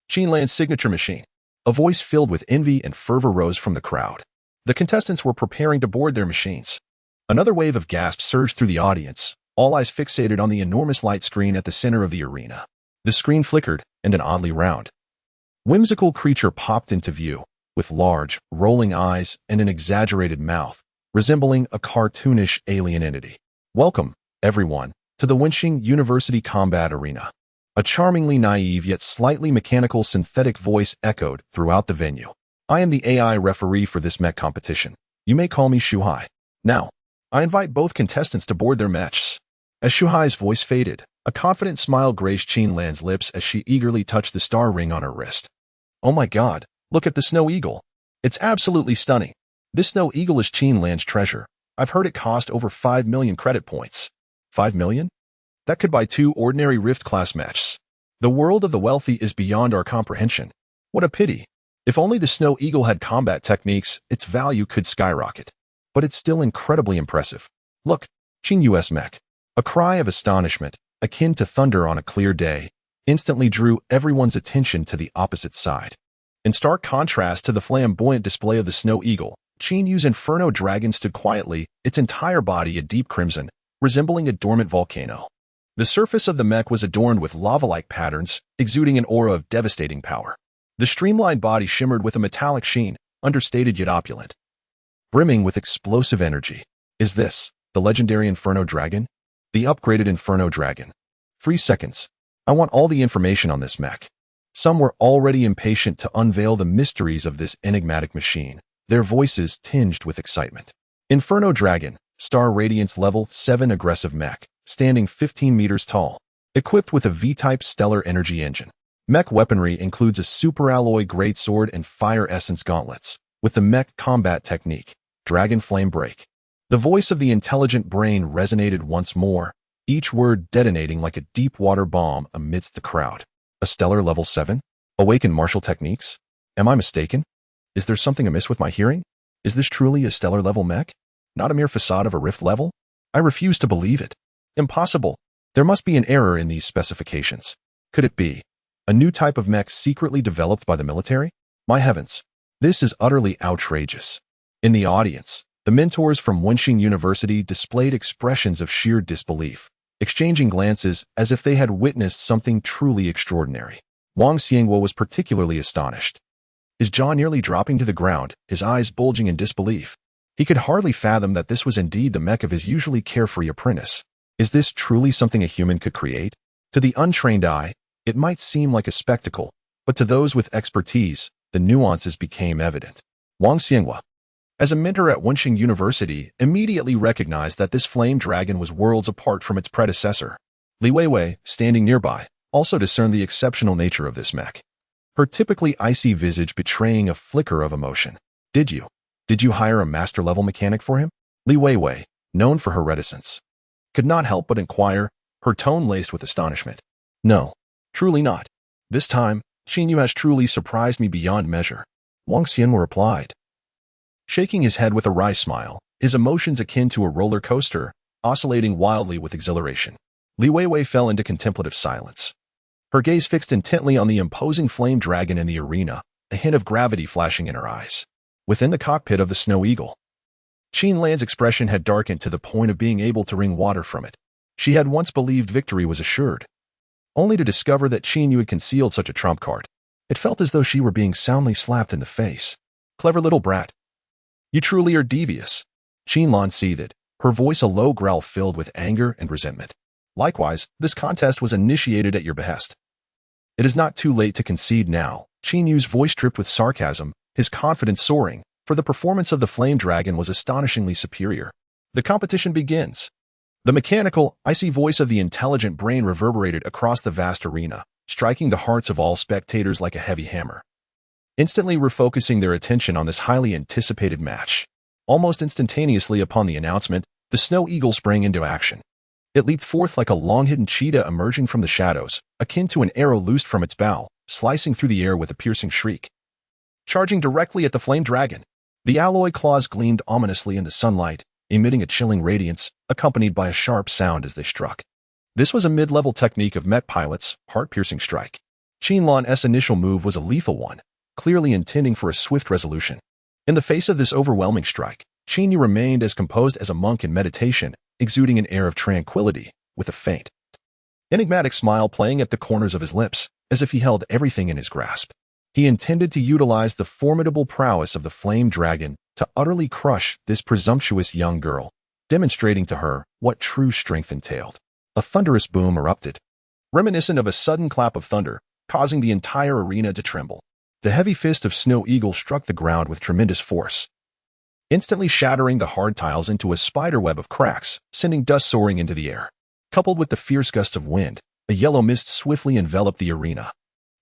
Qin Lan's signature machine. A voice filled with envy and fervor rose from the crowd. The contestants were preparing to board their machines. Another wave of gasps surged through the audience, all eyes fixated on the enormous light screen at the center of the arena. The screen flickered, and an oddly round, whimsical creature popped into view, with large, rolling eyes and an exaggerated mouth, resembling a cartoonish alien entity. Welcome, everyone, to the Wenxing University Combat Arena. A charmingly naive yet slightly mechanical synthetic voice echoed throughout the venue. I am the AI referee for this mech competition. You may call me Shuhai. Now, I invite both contestants to board their mechs. As Shuhai's voice faded, a confident smile graced Qin Lan's lips as she eagerly touched the star ring on her wrist. Oh my god, look at the Snow Eagle. It's absolutely stunning. This Snow Eagle is Qin Lan's treasure. I've heard it cost over 5 million credit points. 5 million? That could buy 2 ordinary Rift-class mechs. The world of the wealthy is beyond our comprehension. What a pity. If only the Snow Eagle had combat techniques, its value could skyrocket. But it's still incredibly impressive. Look, Qin US Mech. A cry of astonishment, akin to thunder on a clear day, instantly drew everyone's attention to the opposite side. In stark contrast to the flamboyant display of the Snow Eagle, Qin Yu's Inferno Dragon stood quietly, its entire body a deep crimson, resembling a dormant volcano. The surface of the mech was adorned with lava-like patterns, exuding an aura of devastating power. The streamlined body shimmered with a metallic sheen, understated yet opulent, brimming with explosive energy. Is this the legendary Inferno Dragon? The upgraded Inferno Dragon. 3 seconds. I want all the information on this mech. Some were already impatient to unveil the mysteries of this enigmatic machine, their voices tinged with excitement. Inferno Dragon, Star Radiance Level 7 aggressive mech, standing 15 meters tall, equipped with a V-type stellar energy engine. Mech weaponry includes a superalloy greatsword and fire essence gauntlets, with the mech combat technique, Dragon Flame Break. The voice of the intelligent brain resonated once more, each word detonating like a deep-water bomb amidst the crowd. A stellar level 7? Awakened martial techniques? Am I mistaken? Is there something amiss with my hearing? Is this truly a stellar level mech? Not a mere facade of a rift level? I refuse to believe it. Impossible. There must be an error in these specifications. Could it be a new type of mech secretly developed by the military? My heavens, this is utterly outrageous. In the audience, the mentors from Wenxing University displayed expressions of sheer disbelief, exchanging glances as if they had witnessed something truly extraordinary. Wang Xiangwo was particularly astonished, his jaw nearly dropping to the ground, his eyes bulging in disbelief. He could hardly fathom that this was indeed the mech of his usually carefree apprentice. Is this truly something a human could create? To the untrained eye, it might seem like a spectacle, but to those with expertise, the nuances became evident. Wang Xiangwo, as a mentor at Wenxing University, immediately recognized that this flame dragon was worlds apart from its predecessor. Li Weiwei, standing nearby, also discerned the exceptional nature of this mech, her typically icy visage betraying a flicker of emotion. Did you hire a master-level mechanic for him? Li Weiwei, known for her reticence, could not help but inquire, her tone laced with astonishment. No, truly not. This time, Qin Yu has truly surprised me beyond measure. Wang Xianwu replied, shaking his head with a wry smile, his emotions akin to a roller coaster, oscillating wildly with exhilaration. Li Weiwei fell into contemplative silence, her gaze fixed intently on the imposing flame dragon in the arena, a hint of gravity flashing in her eyes. Within the cockpit of the Snow Eagle, Qin Lan's expression had darkened to the point of being able to wring water from it. She had once believed victory was assured, only to discover that Qin Yu had concealed such a trump card. It felt as though she were being soundly slapped in the face. Clever little brat. You truly are devious. Qin Lan seethed, her voice a low growl filled with anger and resentment. Likewise, this contest was initiated at your behest. It is not too late to concede now. Qin Yu's voice dripped with sarcasm, his confidence soaring, for the performance of the flame dragon was astonishingly superior. The competition begins. The mechanical, icy voice of the intelligent brain reverberated across the vast arena, striking the hearts of all spectators like a heavy hammer, instantly refocusing their attention on this highly anticipated match. Almost instantaneously upon the announcement, the Snow Eagle sprang into action. It leaped forth like a long-hidden cheetah emerging from the shadows, akin to an arrow loosed from its bow, slicing through the air with a piercing shriek. Charging directly at the flame dragon, the alloy claws gleamed ominously in the sunlight, emitting a chilling radiance, accompanied by a sharp sound as they struck. This was a mid-level technique of Mech pilot's heart-piercing strike. Qin Lan's initial move was a lethal one, clearly intending for a swift resolution. In the face of this overwhelming strike, Qin Yu remained as composed as a monk in meditation, exuding an air of tranquility, with a faint, enigmatic smile playing at the corners of his lips, as if he held everything in his grasp. He intended to utilize the formidable prowess of the flame dragon to utterly crush this presumptuous young girl, demonstrating to her what true strength entailed. A thunderous boom erupted, reminiscent of a sudden clap of thunder, causing the entire arena to tremble. The heavy fist of Snow Eagle struck the ground with tremendous force, instantly shattering the hard tiles into a spiderweb of cracks, sending dust soaring into the air. Coupled with the fierce gust of wind, a yellow mist swiftly enveloped the arena,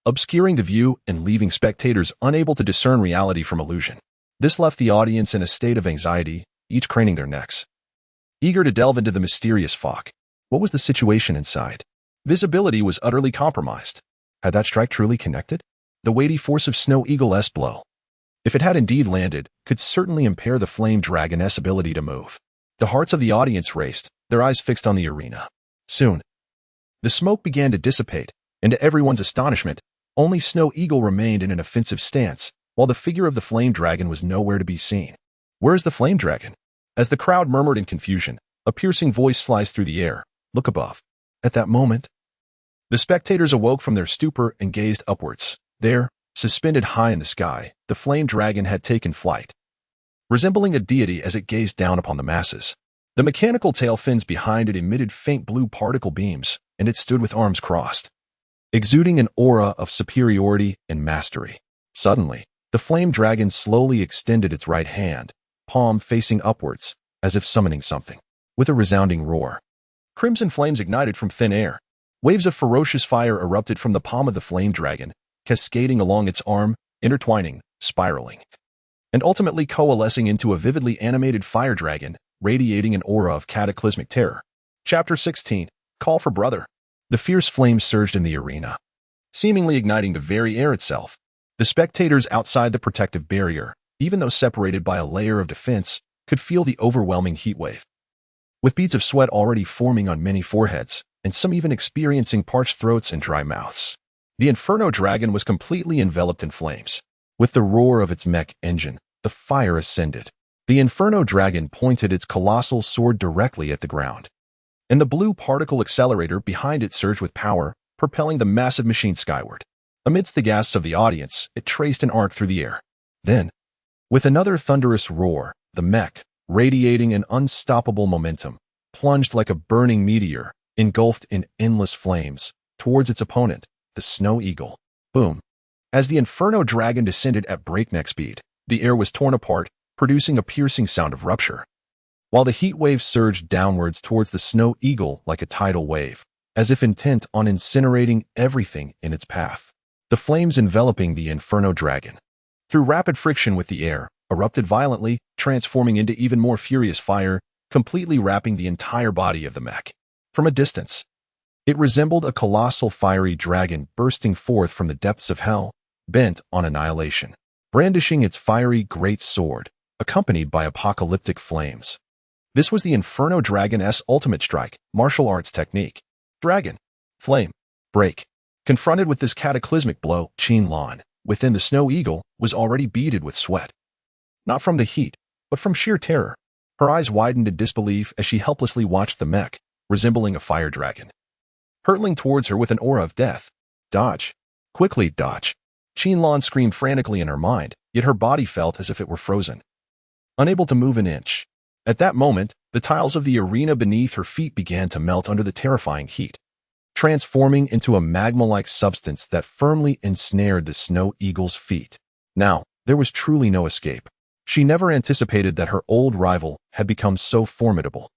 obscuring the view and leaving spectators unable to discern reality from illusion. This left the audience in a state of anxiety, each craning their necks, eager to delve into the mysterious fog. What was the situation inside? Visibility was utterly compromised. Had that strike truly connected? the weighty force of Snow Eagle's blow, if it had indeed landed, could certainly impair the flame dragon's ability to move. The hearts of the audience raced, their eyes fixed on the arena. Soon, the smoke began to dissipate, and to everyone's astonishment, only Snow Eagle remained in an offensive stance, while the figure of the flame dragon was nowhere to be seen. "Where is the flame dragon?" As the crowd murmured in confusion, a piercing voice sliced through the air. "Look above." At that moment, the spectators awoke from their stupor and gazed upwards. There, suspended high in the sky, the flame dragon had taken flight, resembling a deity as it gazed down upon the masses. The mechanical tail fins behind it emitted faint blue particle beams, and it stood with arms crossed, exuding an aura of superiority and mastery. Suddenly, the flame dragon slowly extended its right hand, palm facing upwards, as if summoning something. With a resounding roar, crimson flames ignited from thin air. Waves of ferocious fire erupted from the palm of the flame dragon, cascading along its arm, intertwining, spiraling, and ultimately coalescing into a vividly animated fire dragon, radiating an aura of cataclysmic terror. Chapter 16. Call for Brother. The fierce flames surged in the arena, seemingly igniting the very air itself. The spectators outside the protective barrier, even though separated by a layer of defense, could feel the overwhelming heat wave. With beads of sweat already forming on many foreheads, and some even experiencing parched throats and dry mouths, the Inferno Dragon was completely enveloped in flames. With the roar of its mech engine, the fire ascended. The Inferno Dragon pointed its colossal sword directly at the ground, and the blue particle accelerator behind it surged with power, propelling the massive machine skyward. Amidst the gasps of the audience, it traced an arc through the air. Then, with another thunderous roar, the mech, radiating an unstoppable momentum, plunged like a burning meteor, engulfed in endless flames, towards its opponent, the Snow Eagle. Boom! As the Inferno Dragon descended at breakneck speed, the air was torn apart, producing a piercing sound of rupture, while the heat wave surged downwards towards the Snow Eagle like a tidal wave, as if intent on incinerating everything in its path. The flames enveloping the Inferno Dragon, through rapid friction with the air, erupted violently, transforming into even more furious fire, completely wrapping the entire body of the mech. From a distance, it resembled a colossal fiery dragon bursting forth from the depths of hell, bent on annihilation, brandishing its fiery great sword, accompanied by apocalyptic flames. This was the Inferno Dragon's ultimate strike, martial arts technique. Dragon, flame, break. Confronted with this cataclysmic blow, Qin, within the Snow Eagle, was already beaded with sweat. Not from the heat, but from sheer terror. Her eyes widened in disbelief as she helplessly watched the mech, resembling a fire dragon, hurtling towards her with an aura of death. Dodge. Quickly dodge. Qin screamed frantically in her mind, yet her body felt as if it were frozen, unable to move an inch. At that moment, the tiles of the arena beneath her feet began to melt under the terrifying heat, transforming into a magma-like substance that firmly ensnared the Snow Eagle's feet. Now, there was truly no escape. She never anticipated that her old rival had become so formidable,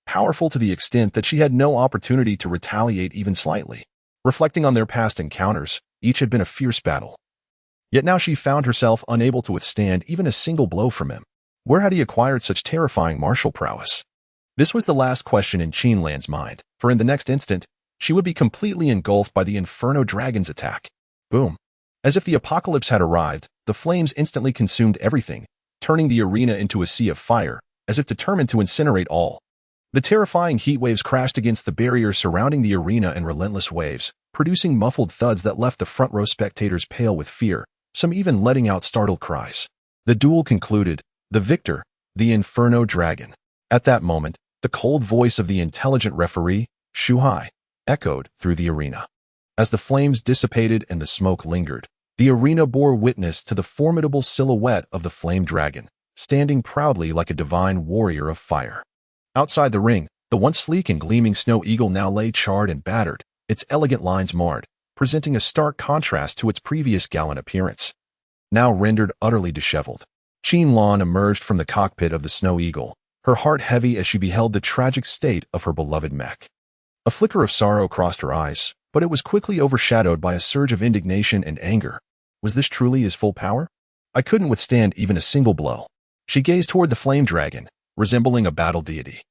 powerful to the extent that she had no opportunity to retaliate even slightly. Reflecting on their past encounters, each had been a fierce battle. Yet now she found herself unable to withstand even a single blow from him. Where had he acquired such terrifying martial prowess? This was the last question in Qin's mind, for in the next instant, she would be completely engulfed by the Inferno Dragon's attack. Boom. As if the apocalypse had arrived, the flames instantly consumed everything, turning the arena into a sea of fire, as if determined to incinerate all. The terrifying heat waves crashed against the barrier surrounding the arena in relentless waves, producing muffled thuds that left the front row spectators pale with fear, some even letting out startled cries. The duel concluded, the victor, the Inferno Dragon. At that moment, the cold voice of the intelligent referee, Shuhai, echoed through the arena. As the flames dissipated and the smoke lingered, the arena bore witness to the formidable silhouette of the flame dragon, standing proudly like a divine warrior of fire. Outside the ring, the once sleek and gleaming Snow Eagle now lay charred and battered, its elegant lines marred, presenting a stark contrast to its previous gallant appearance. Now rendered utterly disheveled, Qin emerged from the cockpit of the Snow Eagle, her heart heavy as she beheld the tragic state of her beloved mech. A flicker of sorrow crossed her eyes, but it was quickly overshadowed by a surge of indignation and anger. Was this truly his full power? I couldn't withstand even a single blow. She gazed toward the flame dragon, resembling a battle deity,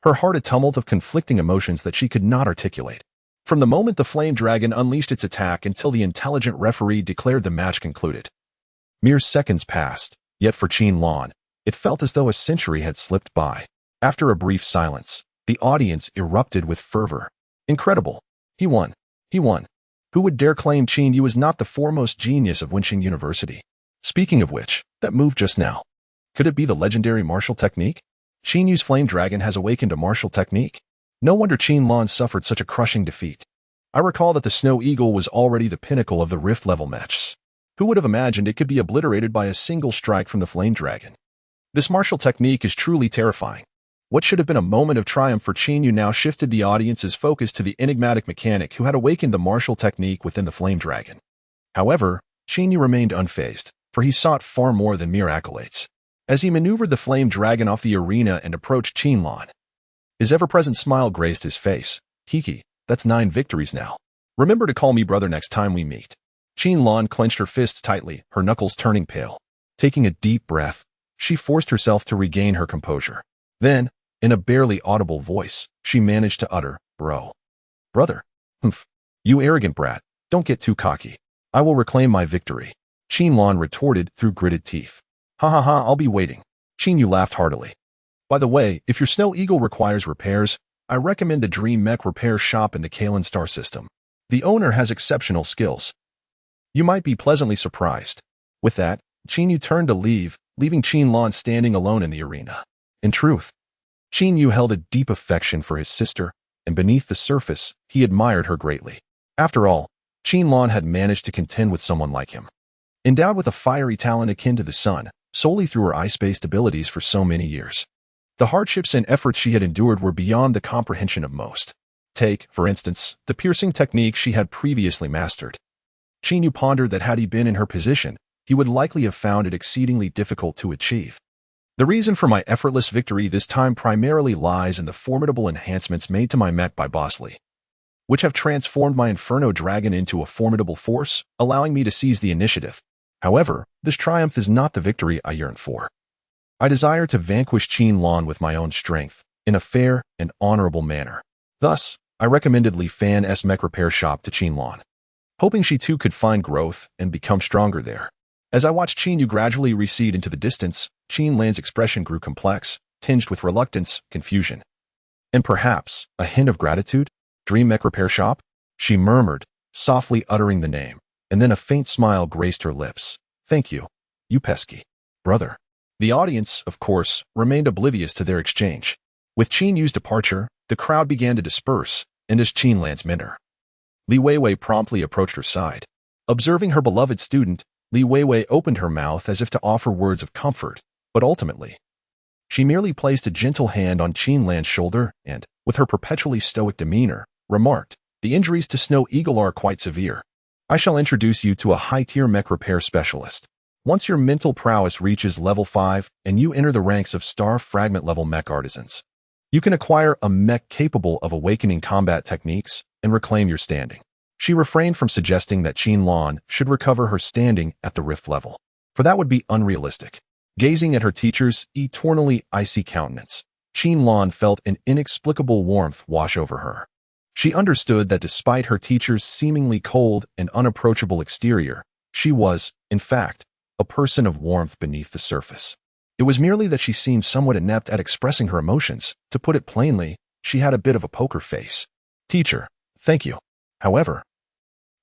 her heart a tumult of conflicting emotions that she could not articulate. From the moment the flame dragon unleashed its attack until the intelligent referee declared the match concluded. Mere seconds passed, yet for Qin Lan, it felt as though a century had slipped by. After a brief silence, the audience erupted with fervor. Incredible. He won. He won. Who would dare claim Qin Yu is not the foremost genius of Wenqing University? Speaking of which, that move just now. Could it be the legendary martial technique? Qin Yu's flame dragon has awakened a martial technique? No wonder Qin Lan suffered such a crushing defeat. I recall that the Snow Eagle was already the pinnacle of the Rift-level matches. Who would have imagined it could be obliterated by a single strike from the flame dragon? This martial technique is truly terrifying. What should have been a moment of triumph for Qin Yu now shifted the audience's focus to the enigmatic mechanic who had awakened the martial technique within the flame dragon. However, Qin Yu remained unfazed, for he sought far more than mere accolades. As he maneuvered the flame dragon off the arena and approached Qin Lan, his ever-present smile graced his face. Kiki, that's 9 victories now. Remember to call me brother next time we meet. Qin Lan clenched her fists tightly, her knuckles turning pale. Taking a deep breath, she forced herself to regain her composure. Then, in a barely audible voice, she managed to utter, "Bro. Brother. Humph. You arrogant brat. Don't get too cocky. I will reclaim my victory." Qin Lan retorted through gritted teeth. "Ha ha ha, I'll be waiting." Qin Yu laughed heartily. "By the way, if your Snow Eagle requires repairs, I recommend the Dream Mech repair shop in the Kalen Star system. The owner has exceptional skills. You might be pleasantly surprised." With that, Qin Yu turned to leave, leaving Qin Lan standing alone in the arena. In truth, Qin Yu held a deep affection for his sister, and beneath the surface, he admired her greatly. After all, Qin Lan had managed to contend with someone like him. Endowed with a fiery talent akin to the sun, solely through her ice-based abilities for so many years. The hardships and efforts she had endured were beyond the comprehension of most. Take, for instance, the piercing technique she had previously mastered. Qin Yu pondered that had he been in her position, he would likely have found it exceedingly difficult to achieve. The reason for my effortless victory this time primarily lies in the formidable enhancements made to my mech by Boss Lee, which have transformed my Inferno Dragon into a formidable force, allowing me to seize the initiative. However, this triumph is not the victory I yearn for. I desire to vanquish Qin Lan with my own strength, in a fair and honorable manner. Thus, I recommended Li Fan's mech repair shop to Qin Lan, hoping she too could find growth and become stronger there. As I watched Qin Yu gradually recede into the distance, Qin Lan's expression grew complex, tinged with reluctance, confusion, and perhaps a hint of gratitude. "Dream Mech Repair Shop?" she murmured, softly uttering the name, and then a faint smile graced her lips. "Thank you, you pesky brother." The audience, of course, remained oblivious to their exchange. With Qin Yu's departure, the crowd began to disperse, and as Qin Lan's mentor, Li Weiwei promptly approached her side. Observing her beloved student, Li Weiwei opened her mouth as if to offer words of comfort, but ultimately, she merely placed a gentle hand on Qin Lan's shoulder and, with her perpetually stoic demeanor, remarked, "The injuries to Snow Eagle are quite severe. I shall introduce you to a high-tier mech repair specialist. Once your mental prowess reaches level 5 and you enter the ranks of star fragment level mech artisans, you can acquire a mech capable of awakening combat techniques and reclaim your standing." She refrained from suggesting that Qin Lan should recover her standing at the Rift level, for that would be unrealistic. Gazing at her teacher's eternally icy countenance, Qin Lan felt an inexplicable warmth wash over her. She understood that despite her teacher's seemingly cold and unapproachable exterior, she was, in fact, a person of warmth beneath the surface. It was merely that she seemed somewhat inept at expressing her emotions. To put it plainly, she had a bit of a poker face. "Teacher, thank you. However,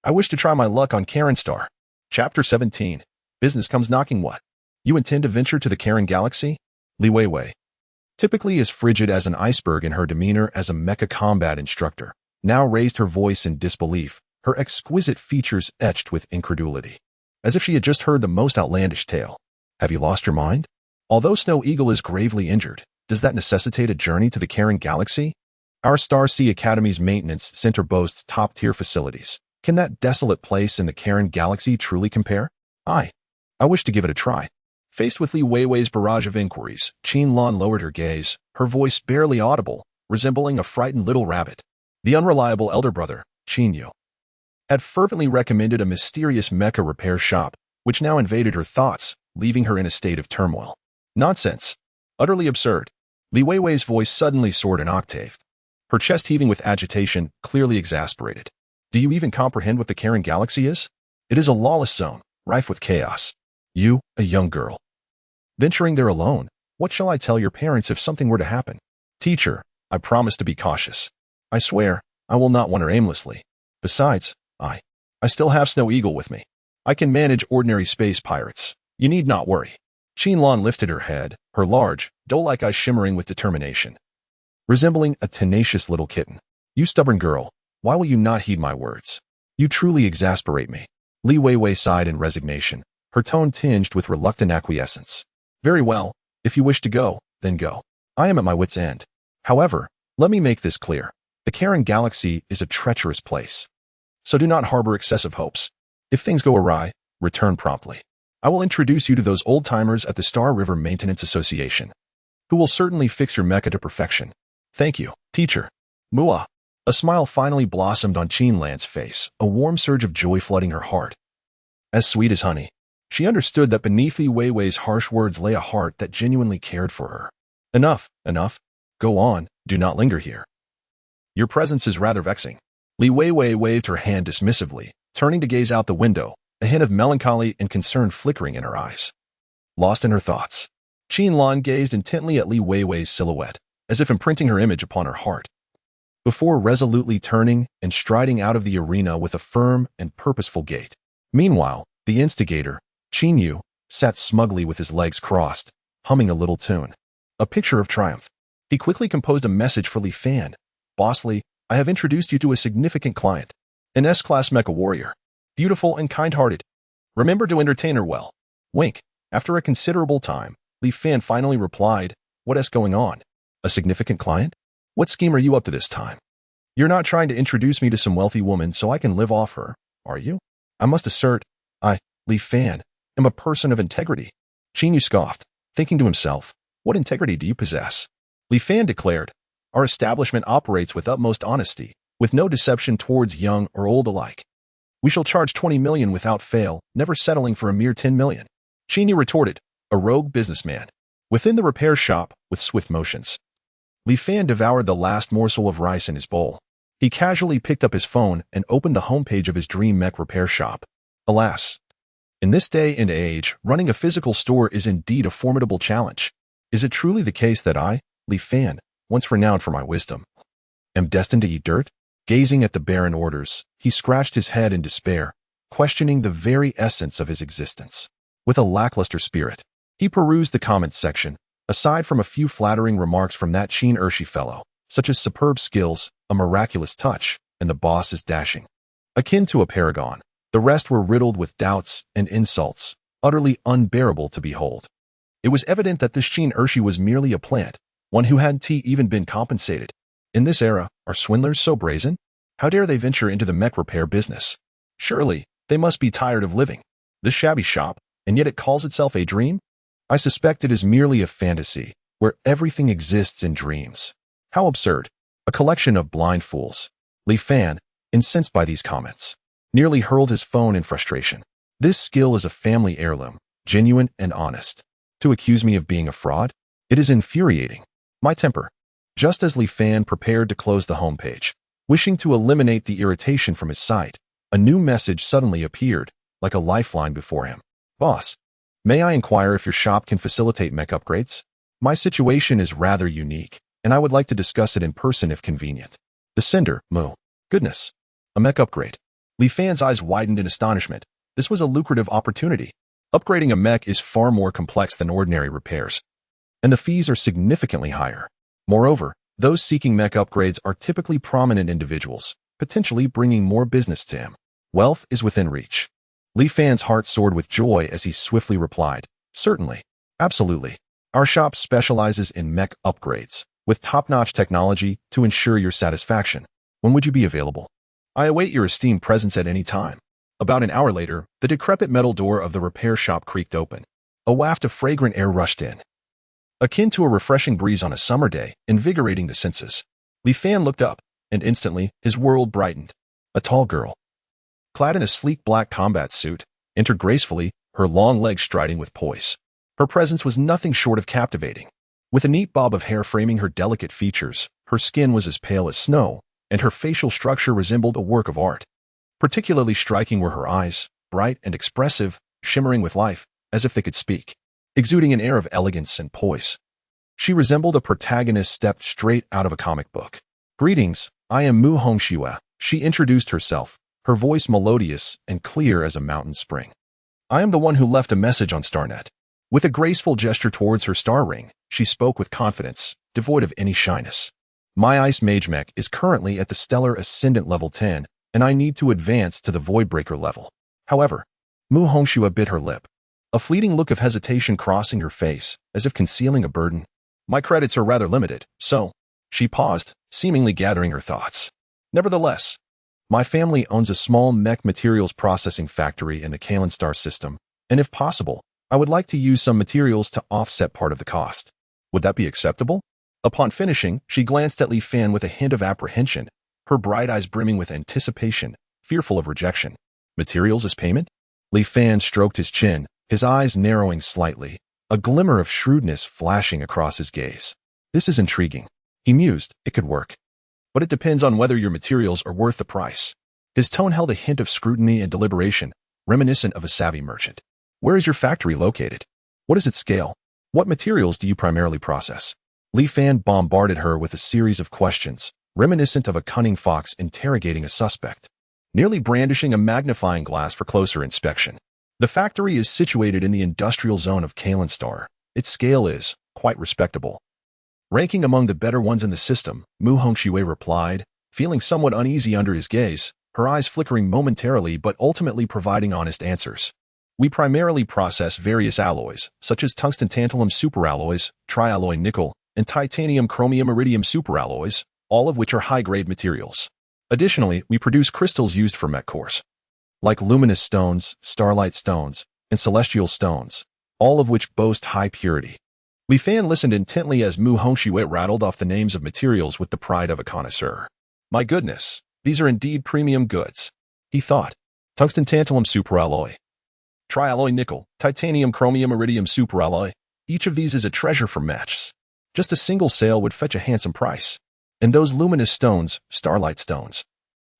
I wish to try my luck on Karen Star." Chapter 17. Business comes knocking. What? You intend to venture to the Karen Galaxy? Li Weiwei, typically as frigid as an iceberg in her demeanor as a mecha combat instructor, now raised her voice in disbelief, her exquisite features etched with incredulity, as if she had just heard the most outlandish tale. "Have you lost your mind? Although Snow Eagle is gravely injured, does that necessitate a journey to the Karen Galaxy? Our Star Sea Academy's maintenance center boasts top-tier facilities. Can that desolate place in the Karen Galaxy truly compare? I wish to give it a try." Faced with Li Weiwei's barrage of inquiries, Qin Lan lowered her gaze, her voice barely audible, resembling a frightened little rabbit. The unreliable elder brother, Qin Yu, had fervently recommended a mysterious mecha repair shop, which now invaded her thoughts, leaving her in a state of turmoil. Nonsense. Utterly absurd. Li Weiwei's voice suddenly soared an octave, her chest heaving with agitation, clearly exasperated. Do you even comprehend what the Karen Galaxy is? It is a lawless zone, rife with chaos. You, a young girl, venturing there alone. What shall I tell your parents if something were to happen? Teacher, I promise to be cautious. I swear, I will not wander aimlessly. Besides, I still have Snow Eagle with me. I can manage ordinary space pirates. You need not worry. Qianlan lifted her head, her large, doe-like eyes shimmering with determination, resembling a tenacious little kitten. You stubborn girl, why will you not heed my words? You truly exasperate me. Li Weiwei sighed in resignation, her tone tinged with reluctant acquiescence. Very well, if you wish to go, then go. I am at my wit's end. However, let me make this clear. The Karen Galaxy is a treacherous place. So do not harbor excessive hopes. If things go awry, return promptly. I will introduce you to those old-timers at the Star River Maintenance Association, who will certainly fix your mecha to perfection. Thank you, teacher. Mua. A smile finally blossomed on Qianlan's face, a warm surge of joy flooding her heart. As sweet as honey. She understood that beneath Li Weiwei's harsh words lay a heart that genuinely cared for her. Enough, enough. Go on, do not linger here. Your presence is rather vexing. Li Weiwei waved her hand dismissively, turning to gaze out the window, a hint of melancholy and concern flickering in her eyes. Lost in her thoughts, Qianlan gazed intently at Li Weiwei's silhouette, as if imprinting her image upon her heart, before resolutely turning and striding out of the arena with a firm and purposeful gait. Meanwhile, the instigator, Qin Yu, sat smugly with his legs crossed, humming a little tune. A picture of triumph. He quickly composed a message for Li Fan. Boss Li, I have introduced you to a significant client, an S-Class Mecha warrior. Beautiful and kind-hearted. Remember to entertain her well. Wink. After a considerable time, Li Fan finally replied, What is going on? A significant client? What scheme are you up to this time? You're not trying to introduce me to some wealthy woman so I can live off her, are you? I must assert, I, Li Fan, am a person of integrity. Qin Yu scoffed, thinking to himself, What integrity do you possess? Li Fan declared, Our establishment operates with utmost honesty, with no deception towards young or old alike. We shall charge 20 million without fail, never settling for a mere 10 million. Qin Yu retorted, a rogue businessman. Within the repair shop, with swift motions, Li Fan devoured the last morsel of rice in his bowl. He casually picked up his phone and opened the homepage of his dream mech repair shop. Alas, in this day and age, running a physical store is indeed a formidable challenge. Is it truly the case that I, Li Fan, once renowned for my wisdom, am destined to eat dirt? Gazing at the barren orders, he scratched his head in despair, questioning the very essence of his existence. With a lackluster spirit, he perused the comments section. Aside from a few flattering remarks from that Qin Ershi fellow, such as superb skills, a miraculous touch, and the boss is dashing, akin to a paragon, the rest were riddled with doubts and insults, utterly unbearable to behold. It was evident that this Qin Ershi was merely a plant, one who hadn't even been compensated. In this era, are swindlers so brazen? How dare they venture into the mech repair business? Surely, they must be tired of living this shabby shop, and yet it calls itself a dream? I suspect it is merely a fantasy, where everything exists in dreams. How absurd. A collection of blind fools. Li Fan, incensed by these comments, nearly hurled his phone in frustration. This skill is a family heirloom, genuine and honest. To accuse me of being a fraud? It is infuriating. My temper. Just as Li Fan prepared to close the homepage, wishing to eliminate the irritation from his sight, a new message suddenly appeared, like a lifeline before him. Boss, may I inquire if your shop can facilitate mech upgrades? My situation is rather unique, and I would like to discuss it in person if convenient. The sender, Moo. Goodness. A mech upgrade. Li Fan's eyes widened in astonishment. This was a lucrative opportunity. Upgrading a mech is far more complex than ordinary repairs, and the fees are significantly higher. Moreover, those seeking mech upgrades are typically prominent individuals, potentially bringing more business to him. Wealth is within reach. Li Fan's heart soared with joy as he swiftly replied, Certainly. Absolutely. Our shop specializes in mech upgrades, with top-notch technology to ensure your satisfaction. When would you be available? I await your esteemed presence at any time. About an hour later, the decrepit metal door of the repair shop creaked open. A waft of fragrant air rushed in, akin to a refreshing breeze on a summer day, invigorating the senses. Li Fan looked up, and instantly, his world brightened. A tall girl, clad in a sleek black combat suit, entered gracefully, her long legs striding with poise. Her presence was nothing short of captivating. With a neat bob of hair framing her delicate features, Her skin was as pale as snow, and her facial structure resembled a work of art. Particularly striking were her eyes, bright and expressive, shimmering with life, as if they could speak, exuding an air of elegance and poise. She resembled a protagonist stepped straight out of a comic book. "Greetings, I am Mu Hongxue," she introduced herself, her voice melodious and clear as a mountain spring. "I am the one who left a message on StarNet." With a graceful gesture towards her star ring, she spoke with confidence, devoid of any shyness. "My Ice Mage Mech is currently at the Stellar Ascendant level 10, and I need to advance to the Voidbreaker level." However, Mu Hongxue bit her lip, a fleeting look of hesitation crossing her face, as if concealing a burden. "My credits are rather limited, so..." She paused, seemingly gathering her thoughts. "Nevertheless, my family owns a small mech materials processing factory in the Kalen star system, and if possible, I would like to use some materials to offset part of the cost. Would that be acceptable?" Upon finishing, she glanced at Li Fan with a hint of apprehension, her bright eyes brimming with anticipation, fearful of rejection. "Materials as payment?" Li Fan stroked his chin, his eyes narrowing slightly, a glimmer of shrewdness flashing across his gaze. "This is intriguing." He mused. "It could work. But it depends on whether your materials are worth the price." His tone held a hint of scrutiny and deliberation, reminiscent of a savvy merchant. "Where is your factory located? What is its scale? What materials do you primarily process?" Li Fan bombarded her with a series of questions, reminiscent of a cunning fox interrogating a suspect, nearly brandishing a magnifying glass for closer inspection. "The factory is situated in the industrial zone of Kalen Star. Its scale is quite respectable, ranking among the better ones in the system," Mu Hongxue replied, feeling somewhat uneasy under his gaze, her eyes flickering momentarily but ultimately providing honest answers. "We primarily process various alloys, such as tungsten-tantalum superalloys, trialloy nickel, and titanium chromium iridium superalloys, all of which are high-grade materials. Additionally, we produce crystals used for mech cores, like luminous stones, starlight stones, and celestial stones, all of which boast high purity." Li Fan listened intently as Mu Hongxue rattled off the names of materials with the pride of a connoisseur. "My goodness, these are indeed premium goods," he thought. "Tungsten-tantalum superalloy, trialloy nickel, titanium chromium iridium superalloy. Each of these is a treasure for mechs. Just a single sale would fetch a handsome price. And those luminous stones, starlight stones,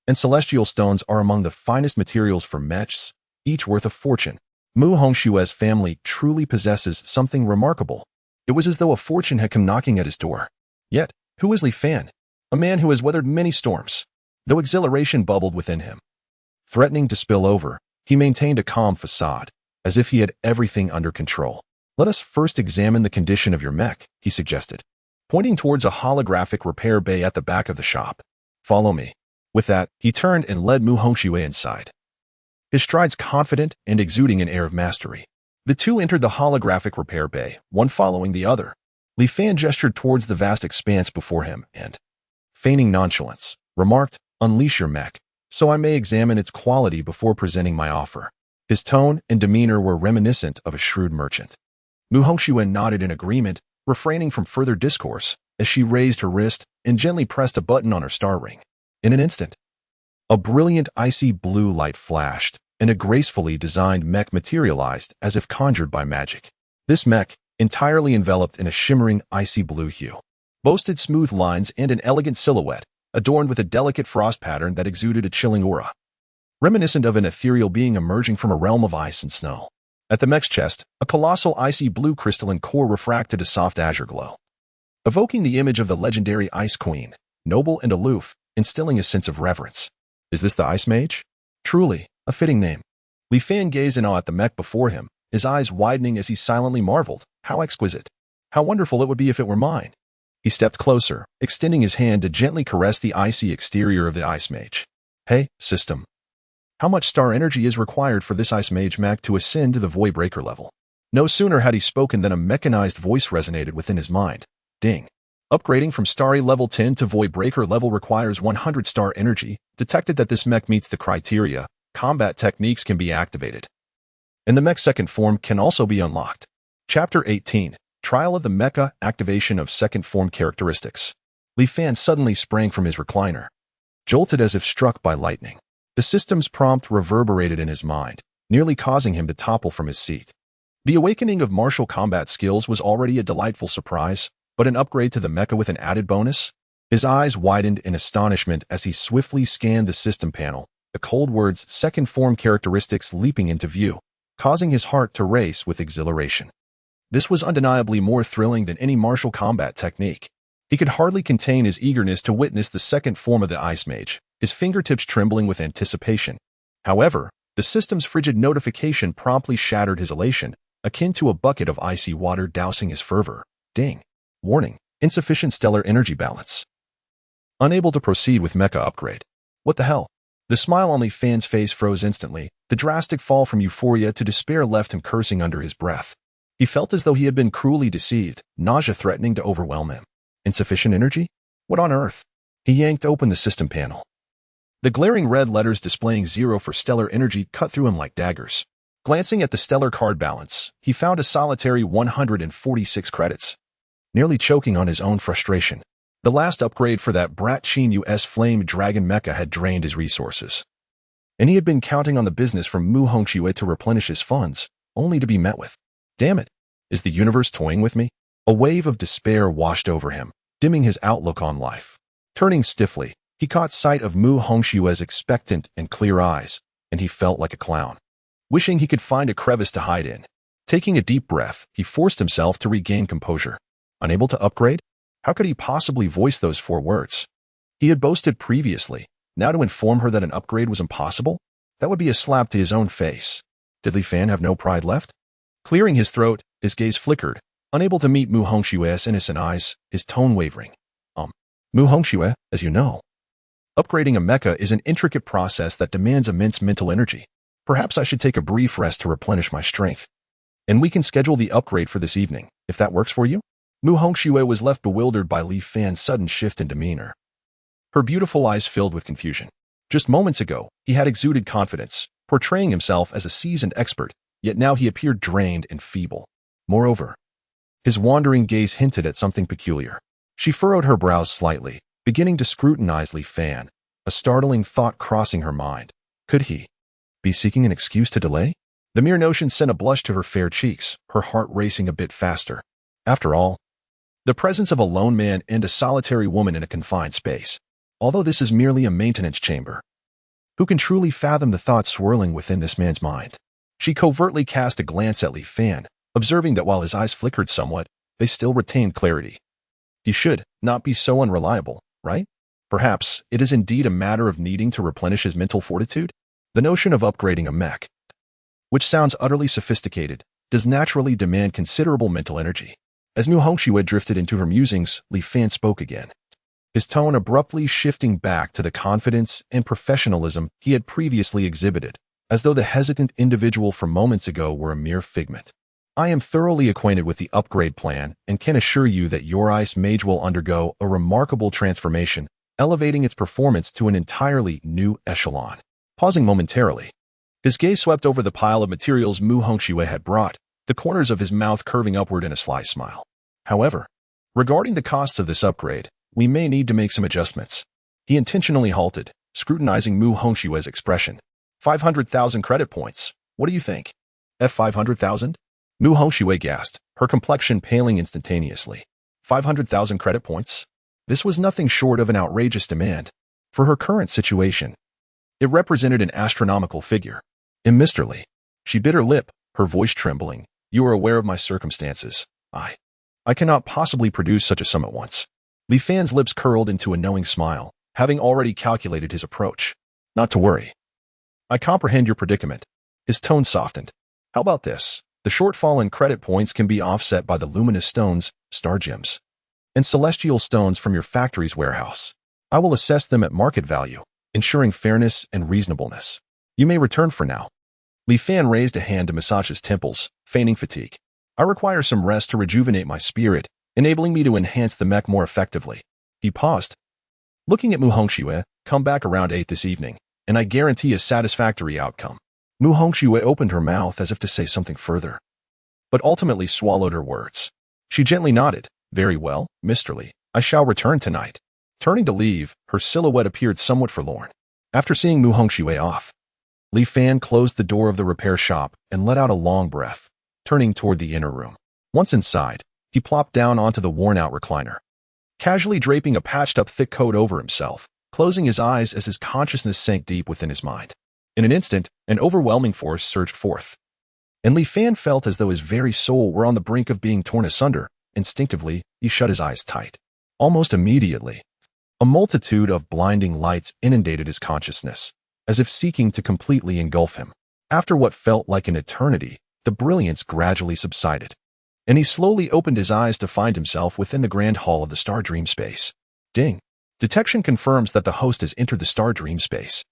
and celestial stones are among the finest materials for mechs, each worth a fortune." Mu Hongxue's family truly possesses something remarkable. It was as though a fortune had come knocking at his door. Yet, who is Li Fan? A man who has weathered many storms. Though exhilaration bubbled within him, threatening to spill over, he maintained a calm facade, as if he had everything under control. "Let us first examine the condition of your mech," he suggested, pointing towards a holographic repair bay at the back of the shop. "Follow me." With that, he turned and led Mu Hongxue inside, his strides confident and exuding an air of mastery. The two entered the holographic repair bay, one following the other. Li Fan gestured towards the vast expanse before him and, feigning nonchalance, remarked, "Unleash your mech, so I may examine its quality before presenting my offer." His tone and demeanor were reminiscent of a shrewd merchant. Mu Hongxue nodded in agreement, refraining from further discourse, as she raised her wrist and gently pressed a button on her star ring. In an instant, a brilliant icy blue light flashed, and a gracefully designed mech materialized as if conjured by magic. This mech, entirely enveloped in a shimmering icy blue hue, boasted smooth lines and an elegant silhouette, adorned with a delicate frost pattern that exuded a chilling aura, reminiscent of an ethereal being emerging from a realm of ice and snow. At the mech's chest, a colossal icy blue crystalline core refracted a soft azure glow, evoking the image of the legendary Ice Queen, noble and aloof, instilling a sense of reverence. "Is this the Ice Mage?" Truly, a fitting name. Li Fan gazed in awe at the mech before him, his eyes widening as he silently marveled. "How exquisite! How wonderful it would be if it were mine." He stepped closer, extending his hand to gently caress the icy exterior of the Ice Mage. "Hey, system. How much star energy is required for this Ice Mage mech to ascend to the Voidbreaker level?" No sooner had he spoken than a mechanized voice resonated within his mind. Ding. "Upgrading from Starry level 10 to Voidbreaker level requires 100 star energy. Detected that this mech meets the criteria. Combat techniques can be activated, and the mech's second form can also be unlocked." Chapter 18. Trial of the Mecha, Activation of Second Form Characteristics. Li Fan suddenly sprang from his recliner, jolted as if struck by lightning. The system's prompt reverberated in his mind, nearly causing him to topple from his seat. The awakening of martial combat skills was already a delightful surprise, but an upgrade to the mecha with an added bonus? His eyes widened in astonishment as he swiftly scanned the system panel, the cold word's second form characteristics leaping into view, causing his heart to race with exhilaration. This was undeniably more thrilling than any martial combat technique. He could hardly contain his eagerness to witness the second form of the Ice Mage, his fingertips trembling with anticipation. However, the system's frigid notification promptly shattered his elation, akin to a bucket of icy water dousing his fervor. Ding. Warning. Insufficient stellar energy balance. Unable to proceed with Mecha upgrade. What the hell? The smile on Li Fan's face froze instantly. The drastic fall from euphoria to despair left him cursing under his breath. He felt as though he had been cruelly deceived, nausea threatening to overwhelm him. Insufficient energy? What on earth? He yanked open the system panel. The glaring red letters displaying 0 for stellar energy cut through him like daggers. Glancing at the stellar card balance, he found a solitary 146 credits. Nearly choking on his own frustration. The last upgrade for that brat Sheen US Flame Dragon Mecha had drained his resources. And he had been counting on the business from Mu Hongxue to replenish his funds, only to be met with, "Damn it, is the universe toying with me?" A wave of despair washed over him, dimming his outlook on life. Turning stiffly, he caught sight of Mu Hongxue's expectant and clear eyes, and he felt like a clown, wishing he could find a crevice to hide in. Taking a deep breath, he forced himself to regain composure. Unable to upgrade? How could he possibly voice those 4 words? He had boasted previously. Now to inform her that an upgrade was impossible? That would be a slap to his own face. Did Li Fan have no pride left? Clearing his throat, his gaze flickered, unable to meet Mu Hongxue's innocent eyes, his tone wavering. Mu Hongxue, as you know. Upgrading a mecha is an intricate process that demands immense mental energy. Perhaps I should take a brief rest to replenish my strength. And we can schedule the upgrade for this evening, if that works for you? Mu Hongxue was left bewildered by Li Fan's sudden shift in demeanor. Her beautiful eyes filled with confusion. Just moments ago, he had exuded confidence, portraying himself as a seasoned expert, yet now he appeared drained and feeble. Moreover, his wandering gaze hinted at something peculiar. She furrowed her brows slightly, beginning to scrutinize Li Fan, a startling thought crossing her mind. Could he be seeking an excuse to delay? The mere notion sent a blush to her fair cheeks, her heart racing a bit faster. After all, the presence of a lone man and a solitary woman in a confined space, although this is merely a maintenance chamber. Who can truly fathom the thoughts swirling within this man's mind? She covertly cast a glance at Li Fan, observing that while his eyes flickered somewhat, they still retained clarity. He should not be so unreliable, right? Perhaps it is indeed a matter of needing to replenish his mental fortitude? The notion of upgrading a mech, which sounds utterly sophisticated, does naturally demand considerable mental energy. As Mu Hongxue drifted into her musings, Li Fan spoke again, his tone abruptly shifting back to the confidence and professionalism he had previously exhibited, as though the hesitant individual from moments ago were a mere figment. I am thoroughly acquainted with the upgrade plan and can assure you that your Ice Mage will undergo a remarkable transformation, elevating its performance to an entirely new echelon. Pausing momentarily, his gaze swept over the pile of materials Mu Hongxue had brought, the corners of his mouth curving upward in a sly smile. However, regarding the costs of this upgrade, we may need to make some adjustments. He intentionally halted, scrutinizing Mu Hongxue's expression. 500,000 credit points. What do you think? F500,000? Mu Hongxue gasped, her complexion paling instantaneously. 500,000 credit points? This was nothing short of an outrageous demand. For her current situation, it represented an astronomical figure. Immisterly, she bit her lip, her voice trembling. You are aware of my circumstances. I cannot possibly produce such a sum at once. Li Fan's lips curled into a knowing smile, having already calculated his approach. Not to worry. I comprehend your predicament. His tone softened. How about this? The shortfall in credit points can be offset by the luminous stones, star gems, and celestial stones from your factory's warehouse. I will assess them at market value, ensuring fairness and reasonableness. You may return for now. Li Fan raised a hand to massage his temples, feigning fatigue. I require some rest to rejuvenate my spirit, enabling me to enhance the mech more effectively. He paused. Looking at Mu Hongxue, come back around 8 this evening, and I guarantee a satisfactory outcome. Mu Hongxue opened her mouth as if to say something further, but ultimately swallowed her words. She gently nodded. Very well, Mr. Li, I shall return tonight. Turning to leave, her silhouette appeared somewhat forlorn. After seeing Mu Hongxue off, Li Fan closed the door of the repair shop and let out a long breath, turning toward the inner room. Once inside, he plopped down onto the worn-out recliner. casually draping a patched-up thick coat over himself, closing his eyes as his consciousness sank deep within his mind. In an instant, an overwhelming force surged forth, and Li Fan felt as though his very soul were on the brink of being torn asunder. Instinctively, he shut his eyes tight. Almost immediately, a multitude of blinding lights inundated his consciousness, as if seeking to completely engulf him. After what felt like an eternity, the brilliance gradually subsided, and he slowly opened his eyes to find himself within the grand hall of the Star Dream Space. Ding! Detection confirms that the host has entered the Star Dream Space.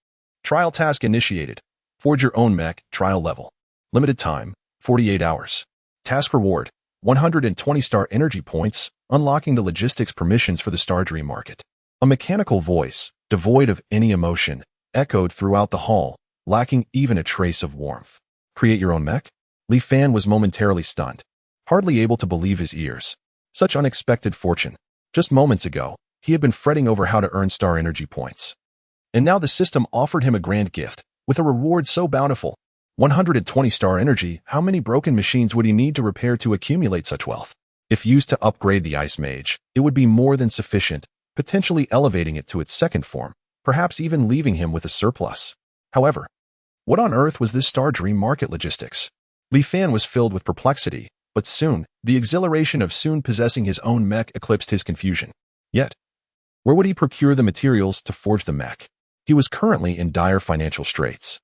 Trial task initiated. Forge your own mech, trial level. Limited time, 48 hours. Task reward, 120 star energy points, unlocking the logistics permissions for the Star Dream market. A mechanical voice, devoid of any emotion, echoed throughout the hall, lacking even a trace of warmth. Create your own mech? Li Fan was momentarily stunned, hardly able to believe his ears. Such unexpected fortune. Just moments ago, he had been fretting over how to earn star energy points. And now the system offered him a grand gift, with a reward so bountiful. 120 star energy. How many broken machines would he need to repair to accumulate such wealth? If used to upgrade the Ice Mage, it would be more than sufficient, potentially elevating it to its second form, perhaps even leaving him with a surplus. However, what on earth was this Star Dream market logistics? Li Fan was filled with perplexity, but soon, the exhilaration of soon possessing his own mech eclipsed his confusion. Yet, where would he procure the materials to forge the mech? He was currently in dire financial straits,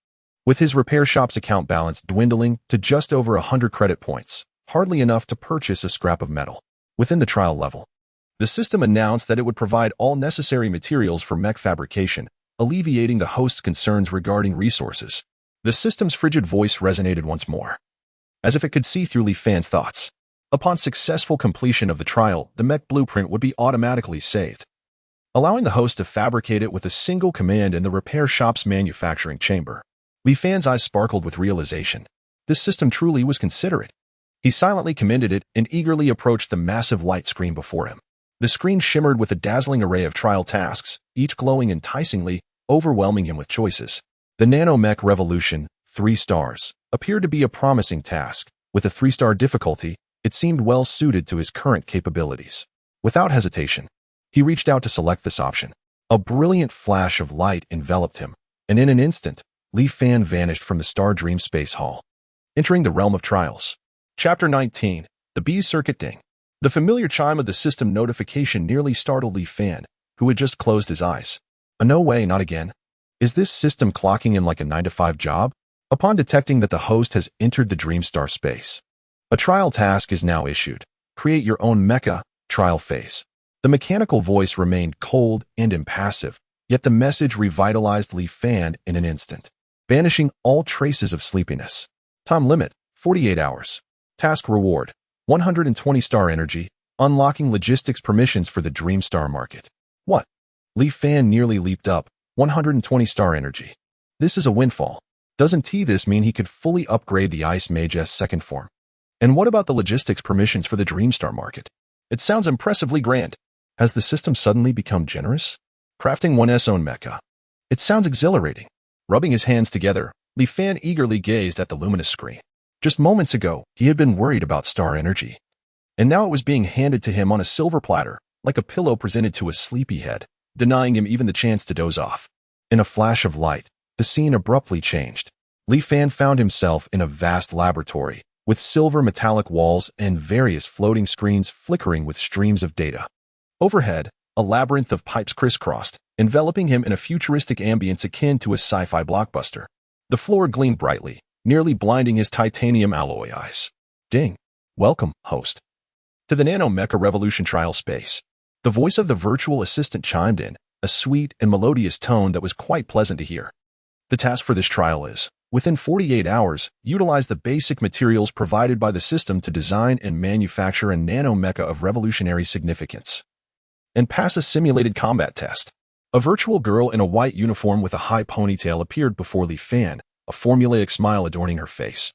with his repair shop's account balance dwindling to just over 100 credit points, hardly enough to purchase a scrap of metal. Within the trial level, the system announced that it would provide all necessary materials for mech fabrication, alleviating the host's concerns regarding resources. The system's frigid voice resonated once more, as if it could see through Li Fan's thoughts. Upon successful completion of the trial, the mech blueprint would be automatically saved, allowing the host to fabricate it with a single command in the repair shop's manufacturing chamber. Li Fan's eyes sparkled with realization. This system truly was considerate. He silently commended it and eagerly approached the massive white screen before him. The screen shimmered with a dazzling array of trial tasks, each glowing enticingly, overwhelming him with choices. The Nanomech Revolution, 3 stars, appeared to be a promising task. With a 3-star difficulty, it seemed well suited to his current capabilities. Without hesitation, he reached out to select this option. A brilliant flash of light enveloped him, and in an instant, Li Fan vanished from the Star Dream Space Hall, entering the realm of trials. Chapter 19. The Bees Circuit Ding. The familiar chime of the system notification nearly startled Li Fan, who had just closed his eyes. No way, not again. Is this system clocking in like a 9-to-5 job? Upon detecting that the host has entered the Dreamstar space, a trial task is now issued. Create your own mecha, trial phase. The mechanical voice remained cold and impassive, yet the message revitalized Li Fan in an instant, banishing all traces of sleepiness. Time limit, 48 hours. Task reward, 120 star energy, unlocking logistics permissions for the Dreamstar market. What? Li Fan nearly leaped up. 120 star energy. This is a windfall. Doesn't this mean he could fully upgrade the Ice Mage's second form? And what about the logistics permissions for the Dreamstar market? It sounds impressively grand. Has the system suddenly become generous? Crafting one's own mecha. It sounds exhilarating. Rubbing his hands together, Li Fan eagerly gazed at the luminous screen. Just moments ago, he had been worried about star energy, and now it was being handed to him on a silver platter, like a pillow presented to a sleepyhead, denying him even the chance to doze off. In a flash of light, the scene abruptly changed. Li Fan found himself in a vast laboratory, with silver metallic walls and various floating screens flickering with streams of data. Overhead, a labyrinth of pipes crisscrossed, enveloping him in a futuristic ambience akin to a sci-fi blockbuster. The floor gleamed brightly, nearly blinding his titanium alloy eyes. Ding. Welcome, host, to the Nano-Mecha Revolution trial space. The voice of the virtual assistant chimed in, a sweet and melodious tone that was quite pleasant to hear. The task for this trial is, within 48 hours, utilize the basic materials provided by the system to design and manufacture a nano-mecha of revolutionary significance, and pass a simulated combat test. A virtual girl in a white uniform with a high ponytail appeared before Li Fan, a formulaic smile adorning her face,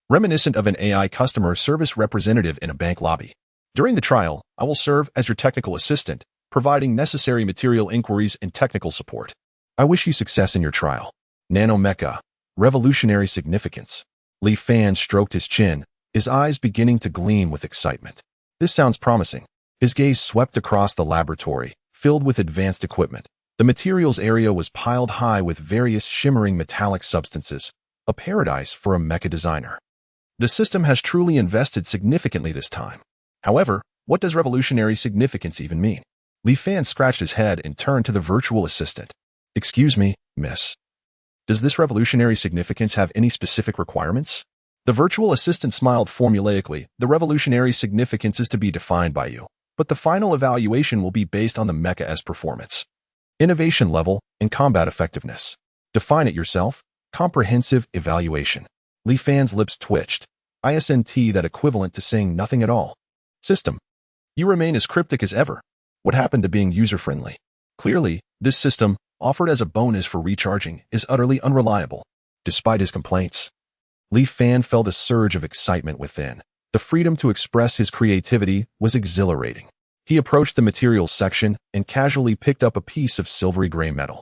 reminiscent of an AI customer service representative in a bank lobby. During the trial, I will serve as your technical assistant, providing necessary material inquiries and technical support. I wish you success in your trial. Nano-Mecha, revolutionary significance. Li Fan stroked his chin, his eyes beginning to gleam with excitement. This sounds promising. His gaze swept across the laboratory, filled with advanced equipment. The materials area was piled high with various shimmering metallic substances, a paradise for a mecha designer. The system has truly invested significantly this time. However, what does revolutionary significance even mean? Li Fan scratched his head and turned to the virtual assistant. Excuse me, miss. Does this revolutionary significance have any specific requirements? The virtual assistant smiled formulaically. The revolutionary significance is to be defined by you, but the final evaluation will be based on the Mecha's performance, innovation level, and combat effectiveness. Define it yourself. Comprehensive evaluation. Li Fan's lips twitched. ISNT, that equivalent to saying nothing at all. System. You remain as cryptic as ever. What happened to being user-friendly? Clearly, this system, offered as a bonus for recharging, is utterly unreliable. Despite his complaints, Li Fan felt a surge of excitement within. The freedom to express his creativity was exhilarating. He approached the materials section and casually picked up a piece of silvery gray metal.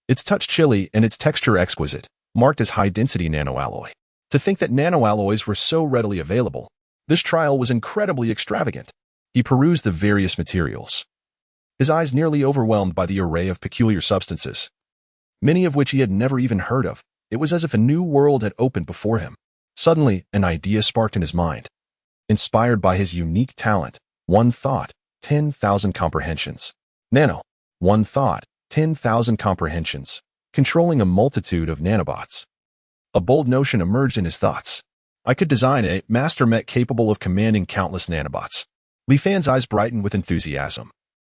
Its touch chilly and its texture exquisite, marked as high-density nanoalloy. To think that nanoalloys were so readily available, this trial was incredibly extravagant. He perused the various materials, his eyes nearly overwhelmed by the array of peculiar substances, many of which he had never even heard of. It was as if a new world had opened before him. Suddenly, an idea sparked in his mind. Inspired by his unique talent, one thought, 10,000 comprehensions. Nano. One thought, 10,000 comprehensions, controlling a multitude of nanobots. A bold notion emerged in his thoughts. I could design a master mech capable of commanding countless nanobots. Li Fan's eyes brightened with enthusiasm.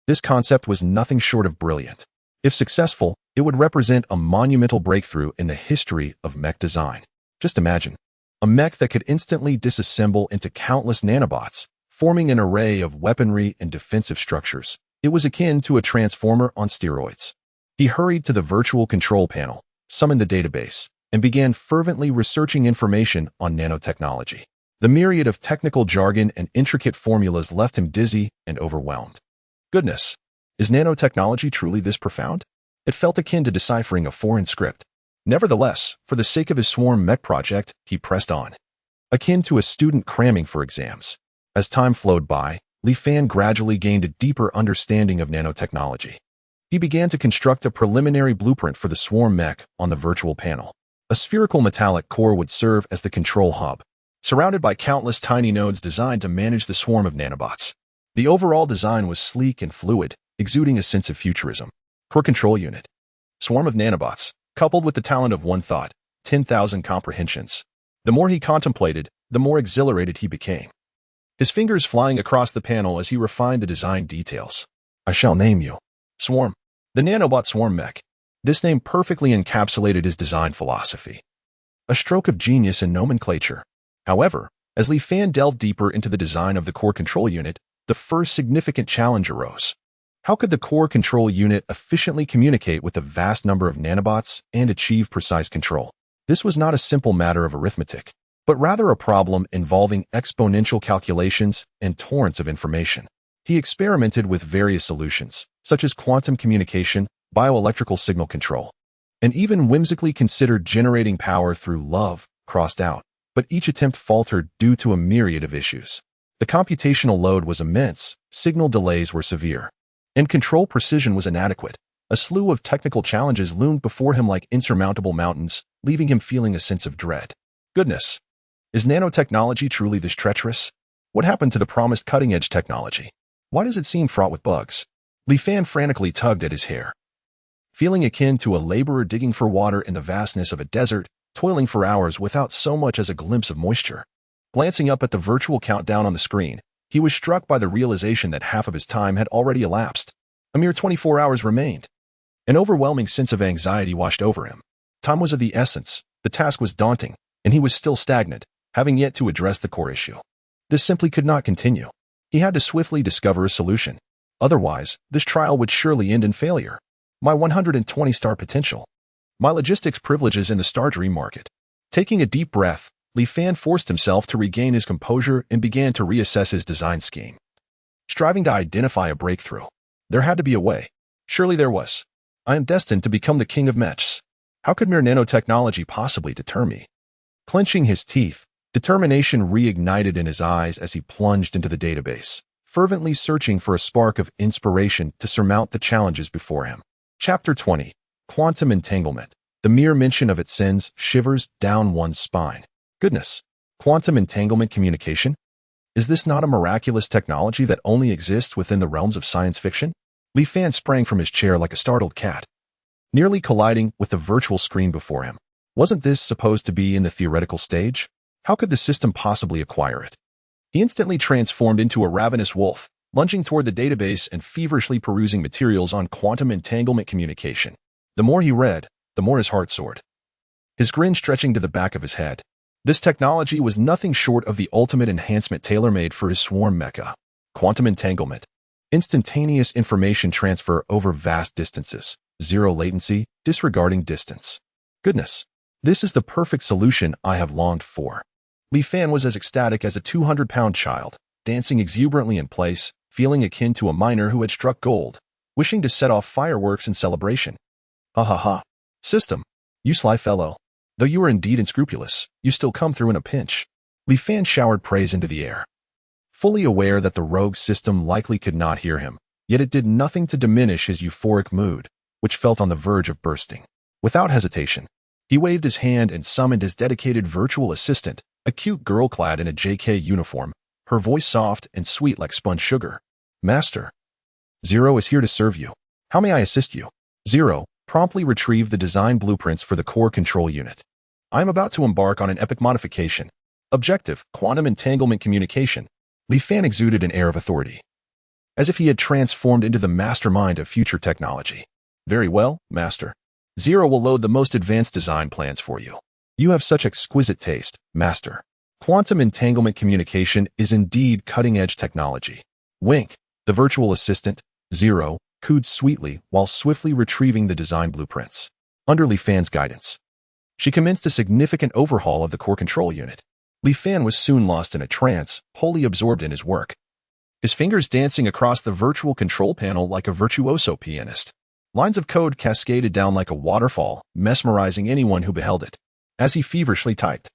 This concept was nothing short of brilliant. If successful, it would represent a monumental breakthrough in the history of mech design. Just imagine, a mech that could instantly disassemble into countless nanobots, forming an array of weaponry and defensive structures. It was akin to a transformer on steroids. He hurried to the virtual control panel, summoned the database, and began fervently researching information on nanotechnology. The myriad of technical jargon and intricate formulas left him dizzy and overwhelmed. Goodness, is nanotechnology truly this profound? It felt akin to deciphering a foreign script. Nevertheless, for the sake of his swarm mech project, he pressed on. Akin to a student cramming for exams. As time flowed by, Li Fan gradually gained a deeper understanding of nanotechnology. He began to construct a preliminary blueprint for the swarm mech on the virtual panel. A spherical metallic core would serve as the control hub, surrounded by countless tiny nodes designed to manage the swarm of nanobots. The overall design was sleek and fluid, exuding a sense of futurism. Core control unit. Swarm of nanobots, coupled with the talent of one thought, 10,000 comprehensions. The more he contemplated, the more exhilarated he became. His fingers flying across the panel as he refined the design details. I shall name you Swarm. The nanobot swarm mech. This name perfectly encapsulated his design philosophy. A stroke of genius in nomenclature. However, as Li Fan delved deeper into the design of the core control unit, the first significant challenge arose. How could the core control unit efficiently communicate with a vast number of nanobots and achieve precise control? This was not a simple matter of arithmetic, but rather a problem involving exponential calculations and torrents of information. He experimented with various solutions, such as quantum communication, bioelectrical signal control, and even whimsically considered generating power through love, crossed out, but each attempt faltered due to a myriad of issues. The computational load was immense, signal delays were severe, and control precision was inadequate. A slew of technical challenges loomed before him like insurmountable mountains, leaving him feeling a sense of dread. Goodness, is nanotechnology truly this treacherous? What happened to the promised cutting-edge technology? Why does it seem fraught with bugs? Li Fan frantically tugged at his hair. Feeling akin to a laborer digging for water in the vastness of a desert, toiling for hours without so much as a glimpse of moisture. Glancing up at the virtual countdown on the screen, he was struck by the realization that half of his time had already elapsed. A mere 24 hours remained. An overwhelming sense of anxiety washed over him. Time was of the essence, the task was daunting, and he was still stagnant, having yet to address the core issue. This simply could not continue. He had to swiftly discover a solution. Otherwise, this trial would surely end in failure. My 120-star potential. My logistics privileges in the star dream market. Taking a deep breath, Li Fan forced himself to regain his composure and began to reassess his design scheme. Striving to identify a breakthrough. There had to be a way. Surely there was. I am destined to become the king of mechs. How could mere nanotechnology possibly deter me? Clenching his teeth, determination reignited in his eyes as he plunged into the database, fervently searching for a spark of inspiration to surmount the challenges before him. Chapter 20. Quantum Entanglement. The mere mention of it sends shivers down one's spine. Goodness. Quantum entanglement communication? Is this not a miraculous technology that only exists within the realms of science fiction? Li Fan sprang from his chair like a startled cat, nearly colliding with the virtual screen before him. Wasn't this supposed to be in the theoretical stage? How could the system possibly acquire it? He instantly transformed into a ravenous wolf, lunging toward the database and feverishly perusing materials on quantum entanglement communication. The more he read, the more his heart soared, his grin stretching to the back of his head. This technology was nothing short of the ultimate enhancement tailor-made for his swarm mecha. Quantum entanglement. Instantaneous information transfer over vast distances. Zero latency, disregarding distance. Goodness. This is the perfect solution I have longed for. Li Fan was as ecstatic as a 200-pound child, dancing exuberantly in place, feeling akin to a miner who had struck gold, wishing to set off fireworks in celebration. Ha ha ha. System. You sly fellow. Though you are indeed unscrupulous, you still come through in a pinch. Li Fan showered praise into the air, fully aware that the rogue system likely could not hear him, yet it did nothing to diminish his euphoric mood, which felt on the verge of bursting. Without hesitation, he waved his hand and summoned his dedicated virtual assistant, a cute girl clad in a JK uniform, her voice soft and sweet like spun sugar. Master. Zero is here to serve you. How may I assist you? Zero promptly retrieved the design blueprints for the core control unit. I am about to embark on an epic modification. Objective, quantum entanglement communication. Li Fan exuded an air of authority, as if he had transformed into the mastermind of future technology. Very well, Master. Zero will load the most advanced design plans for you. You have such exquisite taste, Master. Quantum entanglement communication is indeed cutting-edge technology. Wink. The virtual assistant, Zero, cooed sweetly while swiftly retrieving the design blueprints. Under Li Fan's guidance, she commenced a significant overhaul of the core control unit. Li Fan was soon lost in a trance, wholly absorbed in his work, his fingers dancing across the virtual control panel like a virtuoso pianist. Lines of code cascaded down like a waterfall, mesmerizing anyone who beheld it. As he feverishly typed,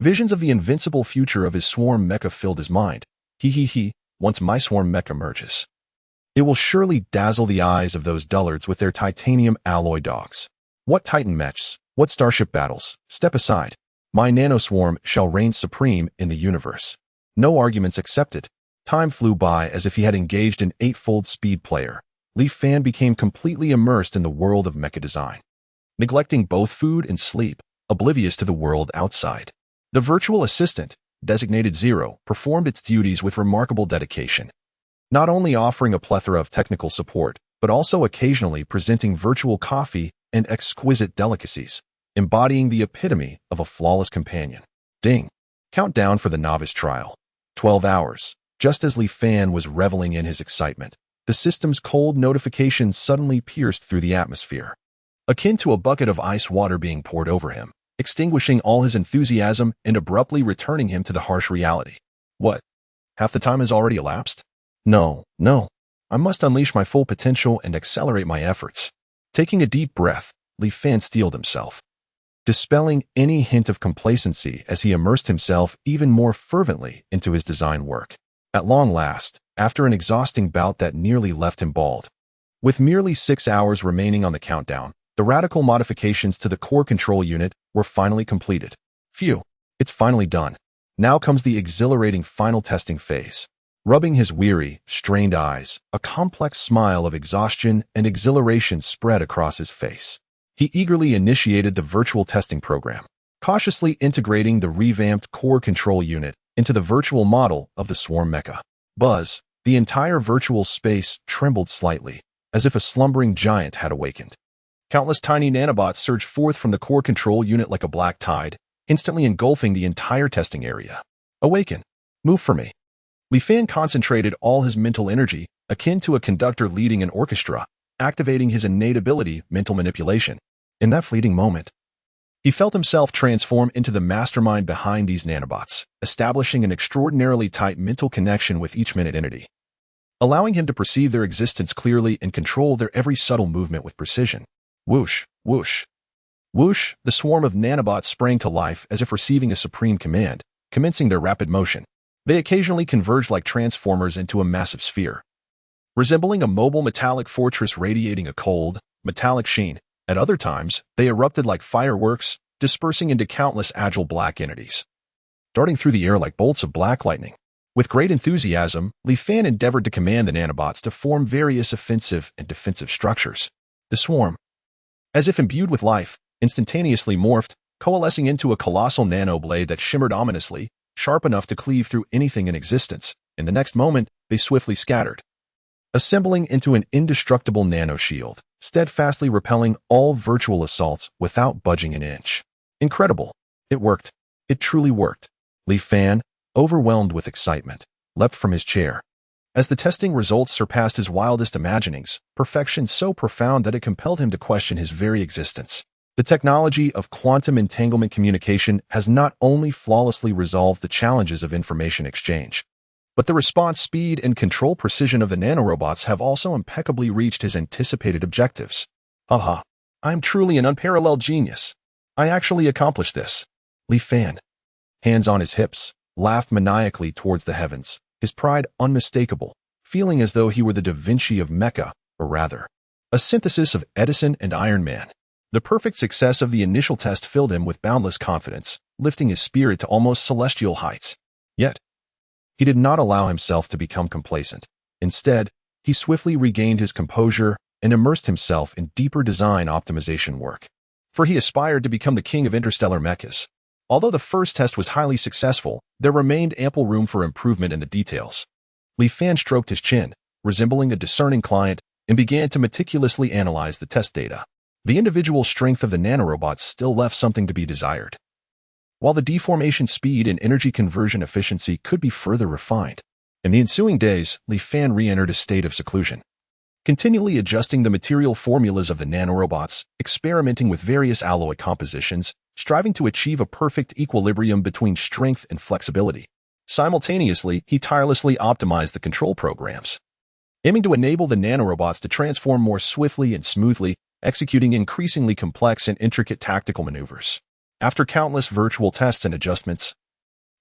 visions of the invincible future of his swarm mecha filled his mind. Once my swarm mecha emerges, it will surely dazzle the eyes of those dullards with their titanium alloy dogs. What titan mechs, what starship battles, step aside. My nanoswarm shall reign supreme in the universe. No arguments accepted. Time flew by as if he had engaged an eightfold speed player. Li Fan became completely immersed in the world of mecha design, neglecting both food and sleep, oblivious to the world outside. The virtual assistant, designated Zero, performed its duties with remarkable dedication, not only offering a plethora of technical support, but also occasionally presenting virtual coffee and exquisite delicacies, embodying the epitome of a flawless companion. Ding. Countdown for the novice trial. 12 hours. Just as Li Fan was reveling in his excitement, the system's cold notification suddenly pierced through the atmosphere, akin to a bucket of ice water being poured over him, extinguishing all his enthusiasm and abruptly returning him to the harsh reality. What? Half the time has already elapsed? No. I must unleash my full potential and accelerate my efforts. Taking a deep breath, Li Fan steeled himself, dispelling any hint of complacency as he immersed himself even more fervently into his design work. At long last, after an exhausting bout that nearly left him bald, with merely 6 hours remaining on the countdown, the radical modifications to the core control unit were finally completed. Phew, it's finally done. Now comes the exhilarating final testing phase. Rubbing his weary, strained eyes, a complex smile of exhaustion and exhilaration spread across his face. He eagerly initiated the virtual testing program, cautiously integrating the revamped core control unit into the virtual model of the swarm mecha. Buzz, the entire virtual space trembled slightly, as if a slumbering giant had awakened. Countless tiny nanobots surged forth from the core control unit like a black tide, instantly engulfing the entire testing area. Awaken. Move for me. Li Fan concentrated all his mental energy, akin to a conductor leading an orchestra, activating his innate ability, mental manipulation. In that fleeting moment, he felt himself transform into the mastermind behind these nanobots, establishing an extraordinarily tight mental connection with each minute entity, allowing him to perceive their existence clearly and control their every subtle movement with precision. Whoosh, whoosh. Whoosh, the swarm of nanobots sprang to life as if receiving a supreme command, commencing their rapid motion. They occasionally converge like transformers into a massive sphere, resembling a mobile metallic fortress radiating a cold, metallic sheen. At other times, they erupted like fireworks, dispersing into countless agile black entities, darting through the air like bolts of black lightning. With great enthusiasm, Li Fan endeavored to command the nanobots to form various offensive and defensive structures. The swarm, as if imbued with life, instantaneously morphed, coalescing into a colossal nanoblade that shimmered ominously, sharp enough to cleave through anything in existence. In the next moment, they swiftly scattered, assembling into an indestructible nanoshield, steadfastly repelling all virtual assaults without budging an inch. Incredible. It worked. It truly worked. Li Fan, overwhelmed with excitement, leapt from his chair. As the testing results surpassed his wildest imaginings, perfection so profound that it compelled him to question his very existence. The technology of quantum entanglement communication has not only flawlessly resolved the challenges of information exchange, but the response speed and control precision of the nanorobots have also impeccably reached his anticipated objectives. Haha, I'm truly an unparalleled genius. I actually accomplished this. Li Fan, hands on his hips, laughed maniacally towards the heavens, his pride unmistakable, feeling as though he were the Da Vinci of Mecha, or rather, a synthesis of Edison and Iron Man. The perfect success of the initial test filled him with boundless confidence, lifting his spirit to almost celestial heights. Yet, he did not allow himself to become complacent. Instead, he swiftly regained his composure and immersed himself in deeper design optimization work. For he aspired to become the king of interstellar mechas. Although the first test was highly successful, there remained ample room for improvement in the details. Li Fan stroked his chin, resembling a discerning client, and began to meticulously analyze the test data. The individual strength of the nanorobots still left something to be desired, while the deformation speed and energy conversion efficiency could be further refined. In the ensuing days, Li Fan re-entered a state of seclusion, continually adjusting the material formulas of the nanorobots, experimenting with various alloy compositions, striving to achieve a perfect equilibrium between strength and flexibility. Simultaneously, he tirelessly optimized the control programs, aiming to enable the nanorobots to transform more swiftly and smoothly, executing increasingly complex and intricate tactical maneuvers. After countless virtual tests and adjustments,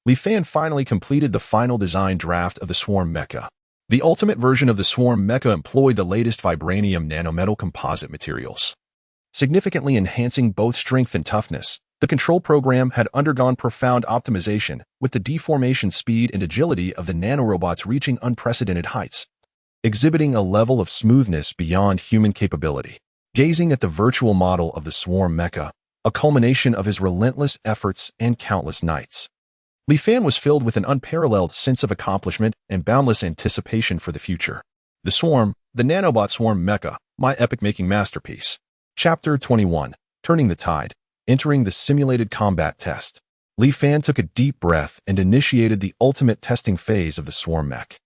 Li Fan finally completed the final design draft of the Swarm Mecha. The ultimate version of the Swarm Mecha employed the latest vibranium nanometal composite materials, significantly enhancing both strength and toughness. The control program had undergone profound optimization, with the deformation speed and agility of the nanorobots reaching unprecedented heights, exhibiting a level of smoothness beyond human capability. Gazing at the virtual model of the Swarm Mecha, a culmination of his relentless efforts and countless nights, Li Fan was filled with an unparalleled sense of accomplishment and boundless anticipation for the future. The Nanobot Swarm Mecha, my epic-making masterpiece. Chapter 21, Turning the Tide. Entering the simulated combat test, Li Fan took a deep breath and initiated the ultimate testing phase of the Swarm Mech.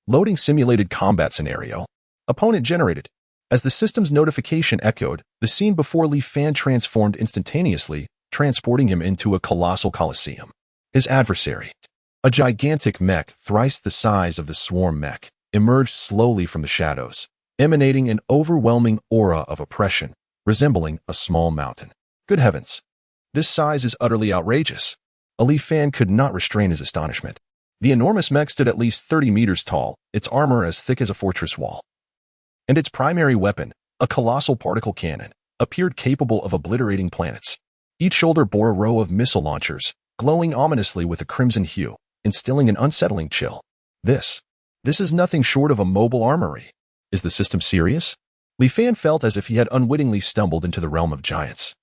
Loading simulated combat scenario. Opponent generated. As the system's notification echoed, the scene before Li Fan transformed instantaneously, transporting him into a colossal coliseum. His adversary, a gigantic mech thrice the size of the Swarm Mech, emerged slowly from the shadows, emanating an overwhelming aura of oppression, resembling a small mountain. Good heavens! This size is utterly outrageous. Li Fan could not restrain his astonishment. The enormous mech stood at least 30 meters tall, its armor as thick as a fortress wall. And its primary weapon, a colossal particle cannon, appeared capable of obliterating planets. Each shoulder bore a row of missile launchers, glowing ominously with a crimson hue, instilling an unsettling chill. This is nothing short of a mobile armory. Is the system serious? Li Fan felt as if he had unwittingly stumbled into the realm of giants.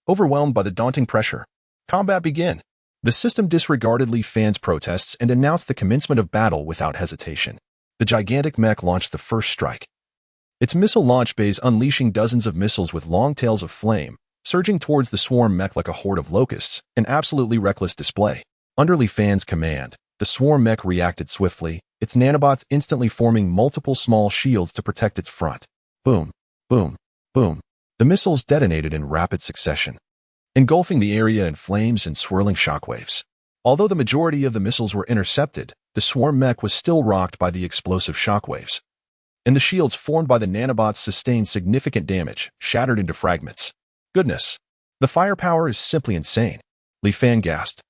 Overwhelmed by the daunting pressure, combat began. The system disregarded Li Fan's protests and announced the commencement of battle without hesitation. The gigantic mech launched the first strike, its missile launch bays unleashing dozens of missiles with long tails of flame, surging towards the Swarm Mech like a horde of locusts, an absolutely reckless display. Under Li Fan's command, the Swarm Mech reacted swiftly, its nanobots instantly forming multiple small shields to protect its front. Boom, boom, boom. The missiles detonated in rapid succession, engulfing the area in flames and swirling shockwaves. Although the majority of the missiles were intercepted, the Swarm Mech was still rocked by the explosive shockwaves, and the shields formed by the nanobots sustained significant damage, shattered into fragments. Goodness, the firepower is simply insane, Li Fan gasped.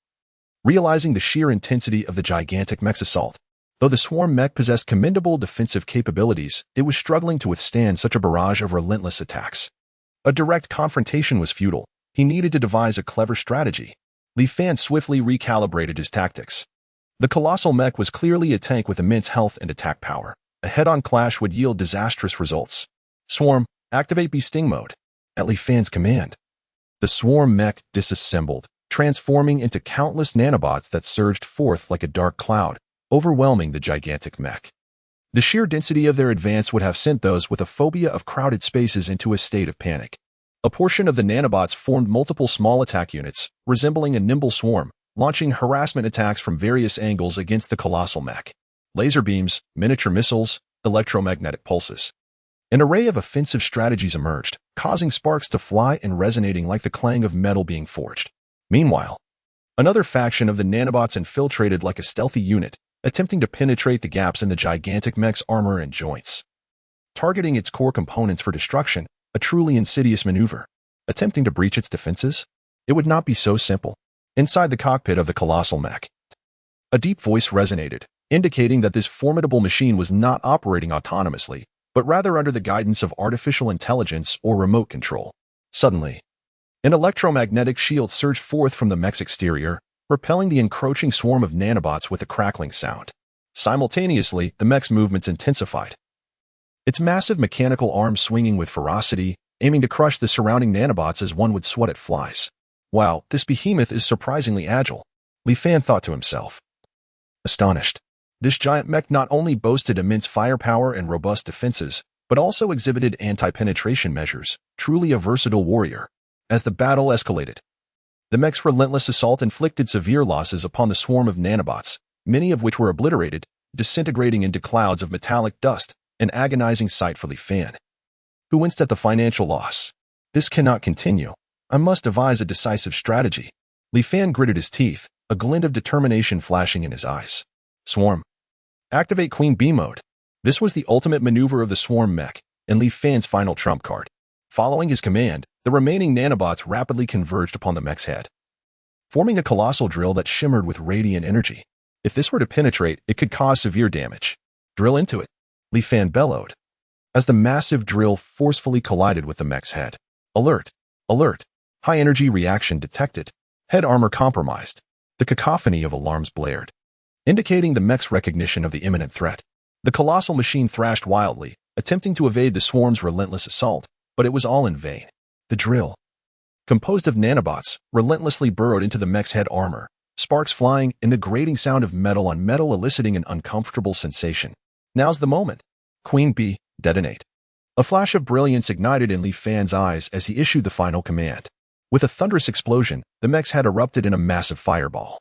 realizing the sheer intensity of the gigantic mech's assault. Though the swarm mech possessed commendable defensive capabilities, it was struggling to withstand such a barrage of relentless attacks. A direct confrontation was futile. He needed to devise a clever strategy. Li Fan swiftly recalibrated his tactics. The colossal mech was clearly a tank with immense health and attack power. A head-on clash would yield disastrous results. Swarm, activate Sting mode. At Li Fan's command, the swarm mech disassembled, transforming into countless nanobots that surged forth like a dark cloud, overwhelming the gigantic mech. The sheer density of their advance would have sent those with a phobia of crowded spaces into a state of panic. A portion of the nanobots formed multiple small attack units, resembling a nimble swarm, launching harassment attacks from various angles against the colossal mech. Laser beams, miniature missiles, electromagnetic pulses. An array of offensive strategies emerged, causing sparks to fly and resonating like the clang of metal being forged. Meanwhile, another faction of the nanobots infiltrated like a stealthy unit, attempting to penetrate the gaps in the gigantic mech's armor and joints. Targeting its core components for destruction, a truly insidious maneuver. Attempting to breach its defenses? It would not be so simple. Inside the cockpit of the colossal mech, a deep voice resonated, indicating that this formidable machine was not operating autonomously, but rather under the guidance of artificial intelligence or remote control. Suddenly, an electromagnetic shield surged forth from the mech's exterior, repelling the encroaching swarm of nanobots with a crackling sound. Simultaneously, the mech's movements intensified. Its massive mechanical arms swinging with ferocity, aiming to crush the surrounding nanobots as one would swat at flies. Wow, this behemoth is surprisingly agile, Li Fan thought to himself. Astonished, this giant mech not only boasted immense firepower and robust defenses, but also exhibited anti-penetration measures, truly a versatile warrior. As the battle escalated, the mech's relentless assault inflicted severe losses upon the swarm of nanobots, many of which were obliterated, disintegrating into clouds of metallic dust, an agonizing sight for Li Fan, who winced at the financial loss. This cannot continue. I must devise a decisive strategy. Li Fan gritted his teeth, a glint of determination flashing in his eyes. Swarm, activate Queen Bee mode. This was the ultimate maneuver of the swarm mech, and Li Fan's final trump card. Following his command, the remaining nanobots rapidly converged upon the mech's head, forming a colossal drill that shimmered with radiant energy. If this were to penetrate, it could cause severe damage. Drill into it, Li Fan bellowed, as the massive drill forcefully collided with the mech's head. Alert! Alert! High energy reaction detected. Head armor compromised. The cacophony of alarms blared, indicating the mech's recognition of the imminent threat. The colossal machine thrashed wildly, attempting to evade the swarm's relentless assault, but it was all in vain. The drill, composed of nanobots, relentlessly burrowed into the mech's head armor, sparks flying and the grating sound of metal on metal eliciting an uncomfortable sensation. Now's the moment. Queen Bee, detonate. A flash of brilliance ignited in Li Fan's eyes as he issued the final command. With a thunderous explosion, the mech's head erupted in a massive fireball,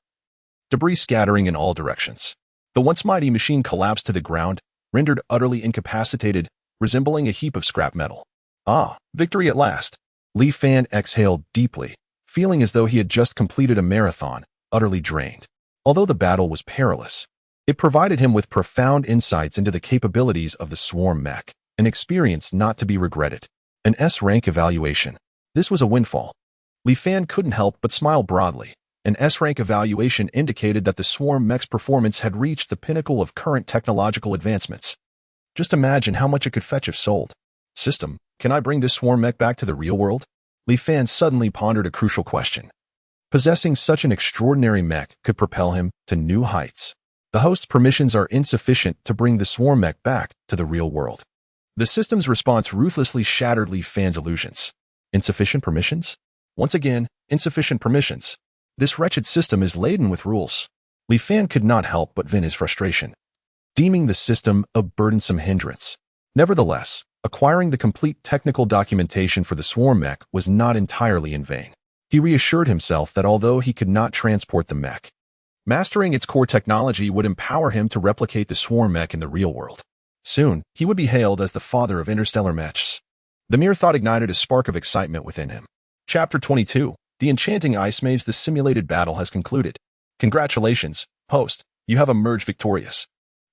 debris scattering in all directions. The once mighty machine collapsed to the ground, rendered utterly incapacitated, resembling a heap of scrap metal. Ah, victory at last. Li Fan exhaled deeply, feeling as though he had just completed a marathon, utterly drained. Although the battle was perilous, it provided him with profound insights into the capabilities of the swarm mech, an experience not to be regretted. An S-rank evaluation. This was a windfall. Li Fan couldn't help but smile broadly. An S-rank evaluation indicated that the swarm mech's performance had reached the pinnacle of current technological advancements. Just imagine how much it could fetch if sold. System, can I bring this swarm mech back to the real world? Li Fan suddenly pondered a crucial question. Possessing such an extraordinary mech could propel him to new heights. The host's permissions are insufficient to bring the swarm mech back to the real world. The system's response ruthlessly shattered Li Fan's illusions. Insufficient permissions? Once again, insufficient permissions. This wretched system is laden with rules. Li Fan could not help but vent his frustration, deeming the system a burdensome hindrance. Nevertheless, acquiring the complete technical documentation for the swarm mech was not entirely in vain. He reassured himself that although he could not transport the mech, mastering its core technology would empower him to replicate the swarm mech in the real world. Soon, he would be hailed as the father of interstellar mechs. The mere thought ignited a spark of excitement within him. Chapter 22. The enchanting ice mage. The simulated battle has concluded. Congratulations, host. You have emerged victorious.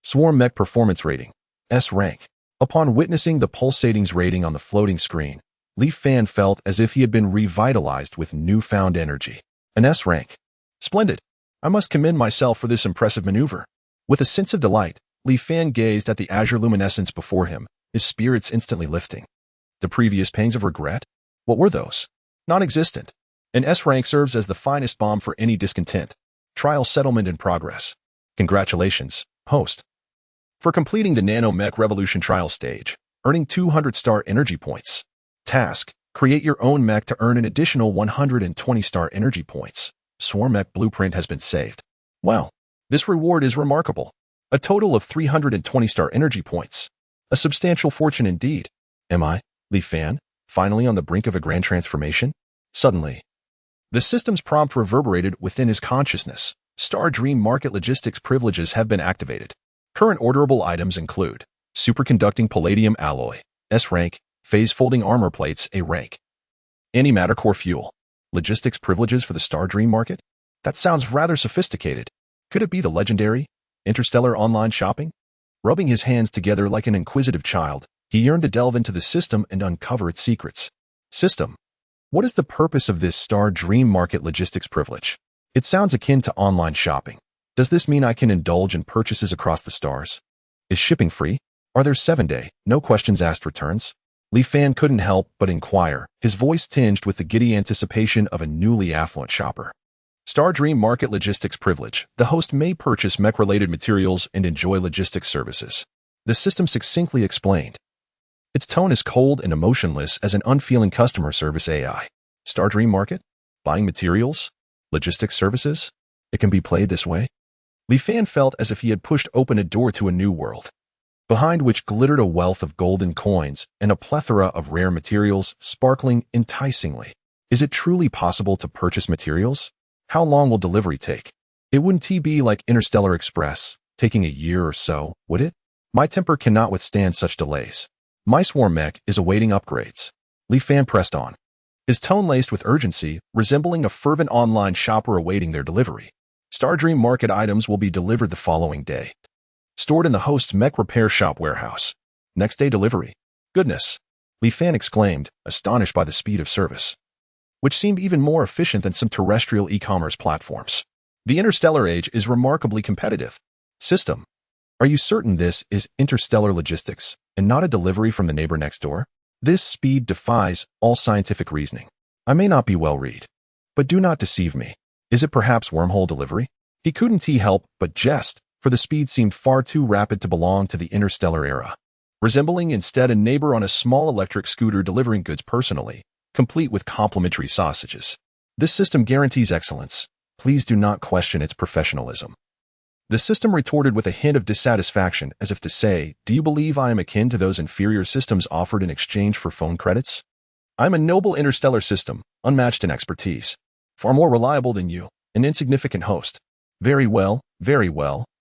Swarm mech performance rating. S rank. Upon witnessing the pulsating's rating on the floating screen, Li Fan felt as if he had been revitalized with newfound energy. An S rank. Splendid. I must commend myself for this impressive maneuver. With a sense of delight, Li Fan gazed at the azure luminescence before him, his spirits instantly lifting. The previous pangs of regret? What were those? Non-existent. An S rank serves as the finest balm for any discontent. Trial settlement in progress. Congratulations, host, for completing the Nano Mech Revolution trial stage, earning 200 star energy points. Task: create your own mech to earn an additional 120 star energy points. Swarm Mech blueprint has been saved. Wow, this reward is remarkable. A total of 320 star energy points. A substantial fortune indeed. Am I, Li Fan, finally on the brink of a grand transformation? Suddenly, the system's prompt reverberated within his consciousness. Star Dream Market Logistics privileges have been activated. Current orderable items include superconducting palladium alloy, S rank, phase folding armor plates, A rank. Antimatter core fuel. Logistics privileges for the Star Dream Market? That sounds rather sophisticated. Could it be the legendary Interstellar online shopping? Rubbing his hands together like an inquisitive child, he yearned to delve into the system and uncover its secrets. System. What is the purpose of this Star Dream Market logistics privilege? It sounds akin to online shopping. Does this mean I can indulge in purchases across the stars? Is shipping free? Are there 7-day, no questions asked returns? Li Fan couldn't help but inquire, his voice tinged with the giddy anticipation of a newly affluent shopper. Star Dream Market Logistics Privilege. The host may purchase mech-related materials and enjoy logistics services. The system succinctly explained. Its tone is cold and emotionless as an unfeeling customer service AI. Star Dream Market? Buying materials? Logistics services? It can be played this way? Li Fan felt as if he had pushed open a door to a new world, behind which glittered a wealth of golden coins and a plethora of rare materials sparkling enticingly. Is it truly possible to purchase materials? How long will delivery take? It wouldn't be like Interstellar Express, taking a year or so, would it? My temper cannot withstand such delays. My swarm mech is awaiting upgrades. Li Fan pressed on, his tone laced with urgency, resembling a fervent online shopper awaiting their delivery. Star Dream Market items will be delivered the following day. Stored in the host's mech repair shop warehouse. Next day delivery. Goodness, Li Fan exclaimed, astonished by the speed of service, which seemed even more efficient than some terrestrial e-commerce platforms. The interstellar age is remarkably competitive. System. Are you certain this is interstellar logistics and not a delivery from the neighbor next door? This speed defies all scientific reasoning. I may not be well read, but do not deceive me. Is it perhaps wormhole delivery? He couldn't help but jest, for the speed seemed far too rapid to belong to the interstellar era, resembling instead a neighbor on a small electric scooter delivering goods personally, complete with complimentary sausages. This system guarantees excellence. Please do not question its professionalism. The system retorted with a hint of dissatisfaction, as if to say, do you believe I am akin to those inferior systems offered in exchange for phone credits? I am a noble interstellar system, unmatched in expertise, far more reliable than you, an insignificant host. Very well,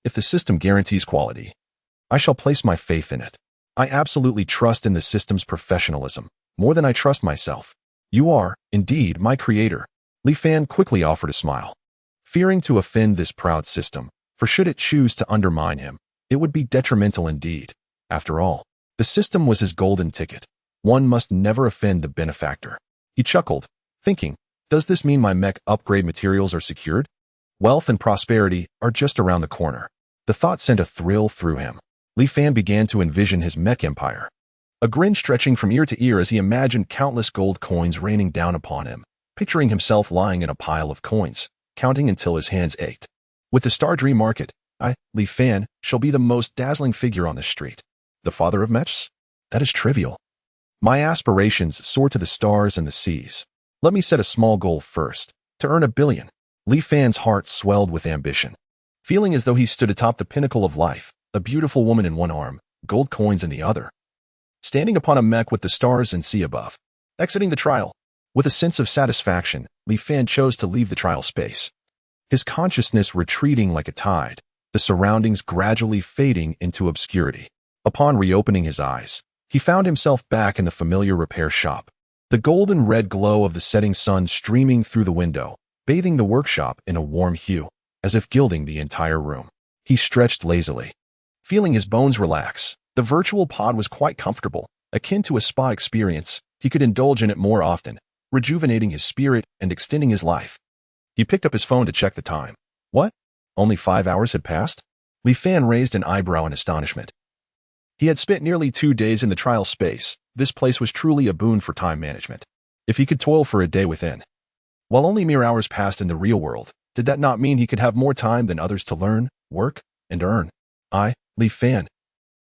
if the system guarantees quality, I shall place my faith in it. I absolutely trust in the system's professionalism, more than I trust myself. You are, indeed, my creator. Li Fan quickly offered a smile, fearing to offend this proud system, for should it choose to undermine him, it would be detrimental indeed. After all, the system was his golden ticket. One must never offend the benefactor. He chuckled, thinking, does this mean my mech upgrade materials are secured? Wealth and prosperity are just around the corner. The thought sent a thrill through him. Li Fan began to envision his mech empire, a grin stretching from ear to ear as he imagined countless gold coins raining down upon him, picturing himself lying in a pile of coins, counting until his hands ached. With the Star Dream Market, I, Li Fan, shall be the most dazzling figure on the street. The father of mechs? That is trivial. My aspirations soar to the stars and the seas. Let me set a small goal first, to earn 1 billion. Li Fan's heart swelled with ambition. Feeling as though he stood atop the pinnacle of life, a beautiful woman in one arm, gold coins in the other. Standing upon a mech with the stars and sea above. Exiting the trial. With a sense of satisfaction, Li Fan chose to leave the trial space. His consciousness retreating like a tide, the surroundings gradually fading into obscurity. Upon reopening his eyes, he found himself back in the familiar repair shop. The golden red glow of the setting sun streaming through the window, bathing the workshop in a warm hue, as if gilding the entire room. He stretched lazily, feeling his bones relax. The virtual pod was quite comfortable, akin to a spa experience. He could indulge in it more often, rejuvenating his spirit and extending his life. He picked up his phone to check the time. What? Only 5 hours had passed? Li Fan raised an eyebrow in astonishment. He had spent nearly 2 days in the trial space. This place was truly a boon for time management. If he could toil for a day within. While only mere hours passed in the real world, did that not mean he could have more time than others to learn, work, and earn? I, Li Fan,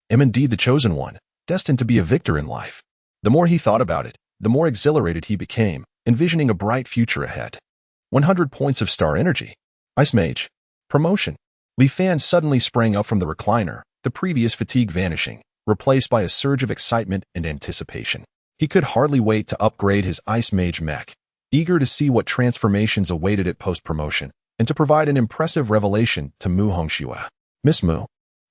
am indeed the chosen one, destined to be a victor in life. The more he thought about it, the more exhilarated he became, envisioning a bright future ahead. 100 points of star energy. Ice Mage. Promotion. Li Fan suddenly sprang up from the recliner, the previous fatigue vanishing, replaced by a surge of excitement and anticipation. He could hardly wait to upgrade his Ice Mage Mech, eager to see what transformations awaited it post-promotion, and to provide an impressive revelation to Mu Hongxue. Miss Mu,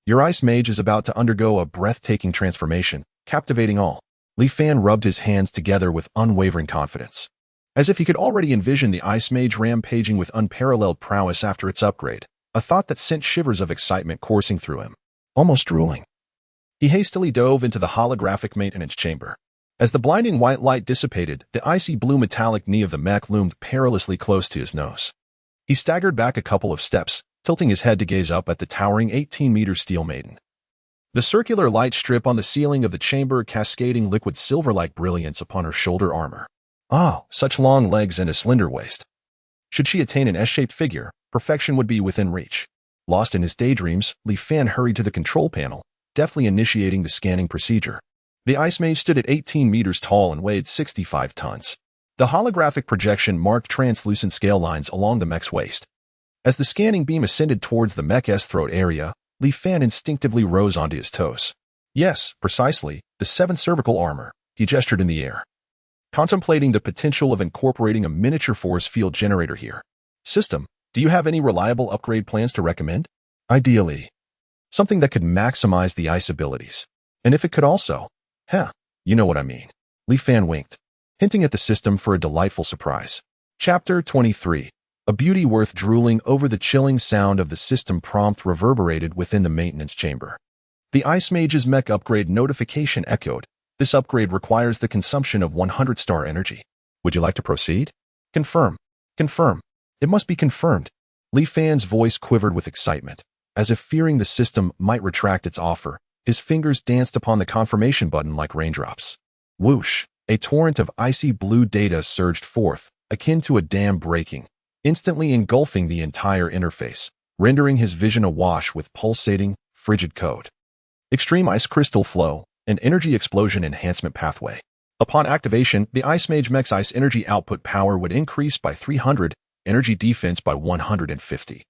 your Ice Mage is about to undergo a breathtaking transformation, captivating all. Li Fan rubbed his hands together with unwavering confidence, as if he could already envision the Ice Mage rampaging with unparalleled prowess after its upgrade, a thought that sent shivers of excitement coursing through him, almost drooling. He hastily dove into the holographic maintenance chamber. As the blinding white light dissipated, the icy blue metallic knee of the mech loomed perilously close to his nose. He staggered back a couple of steps, tilting his head to gaze up at the towering 18-meter steel maiden. The circular light strip on the ceiling of the chamber cascading liquid silver-like brilliance upon her shoulder armor. Ah, such long legs and a slender waist. Should she attain an S-shaped figure, perfection would be within reach. Lost in his daydreams, Li Fan hurried to the control panel, deftly initiating the scanning procedure. The Ice Mage stood at 18 meters tall and weighed 65 tons. The holographic projection marked translucent scale lines along the mech's waist. As the scanning beam ascended towards the mech's throat area, Li Fan instinctively rose onto his toes. Yes, precisely, the 7th cervical armor. He gestured in the air, contemplating the potential of incorporating a miniature force field generator here. System, do you have any reliable upgrade plans to recommend? Ideally, something that could maximize the ice abilities. And if it could also... you know what I mean. Li Fan winked, hinting at the system for a delightful surprise. Chapter 23. A beauty worth drooling over. The chilling sound of the system prompt reverberated within the maintenance chamber. The Ice Mage's mech upgrade notification echoed. This upgrade requires the consumption of 100 star energy. Would you like to proceed? Confirm. Confirm. It must be confirmed. Li Fan's voice quivered with excitement, as if fearing the system might retract its offer. His fingers danced upon the confirmation button like raindrops. Whoosh! A torrent of icy blue data surged forth, akin to a dam breaking, instantly engulfing the entire interface, rendering his vision awash with pulsating, frigid code. Extreme Ice Crystal Flow, an energy explosion enhancement pathway. Upon activation, the Ice Mage Mech's ice energy output power would increase by 300, energy defense by 150.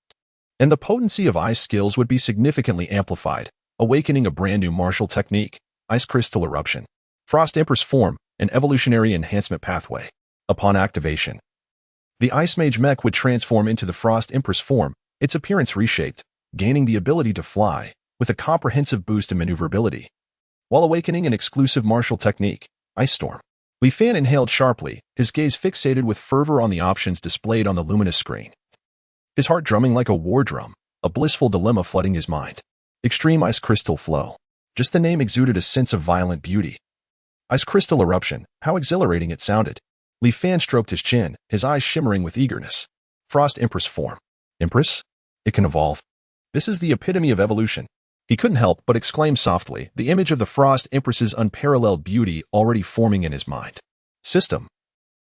And the potency of ice skills would be significantly amplified, awakening a brand new martial technique, Ice Crystal Eruption. Frost Empress Form, an evolutionary enhancement pathway. Upon activation, the Ice Mage Mech would transform into the Frost Empress form, its appearance reshaped, gaining the ability to fly, with a comprehensive boost in maneuverability, while awakening an exclusive martial technique, Ice Storm. Li Fan inhaled sharply, his gaze fixated with fervor on the options displayed on the luminous screen. His heart drumming like a war drum, a blissful dilemma flooding his mind. Extreme Ice Crystal Flow. Just the name exuded a sense of violent beauty. Ice Crystal Eruption, how exhilarating it sounded. Li Fan stroked his chin, his eyes shimmering with eagerness. Frost Empress Form. Empress? It can evolve. This is the epitome of evolution. He couldn't help but exclaim softly, the image of the Frost Empress's unparalleled beauty already forming in his mind. System.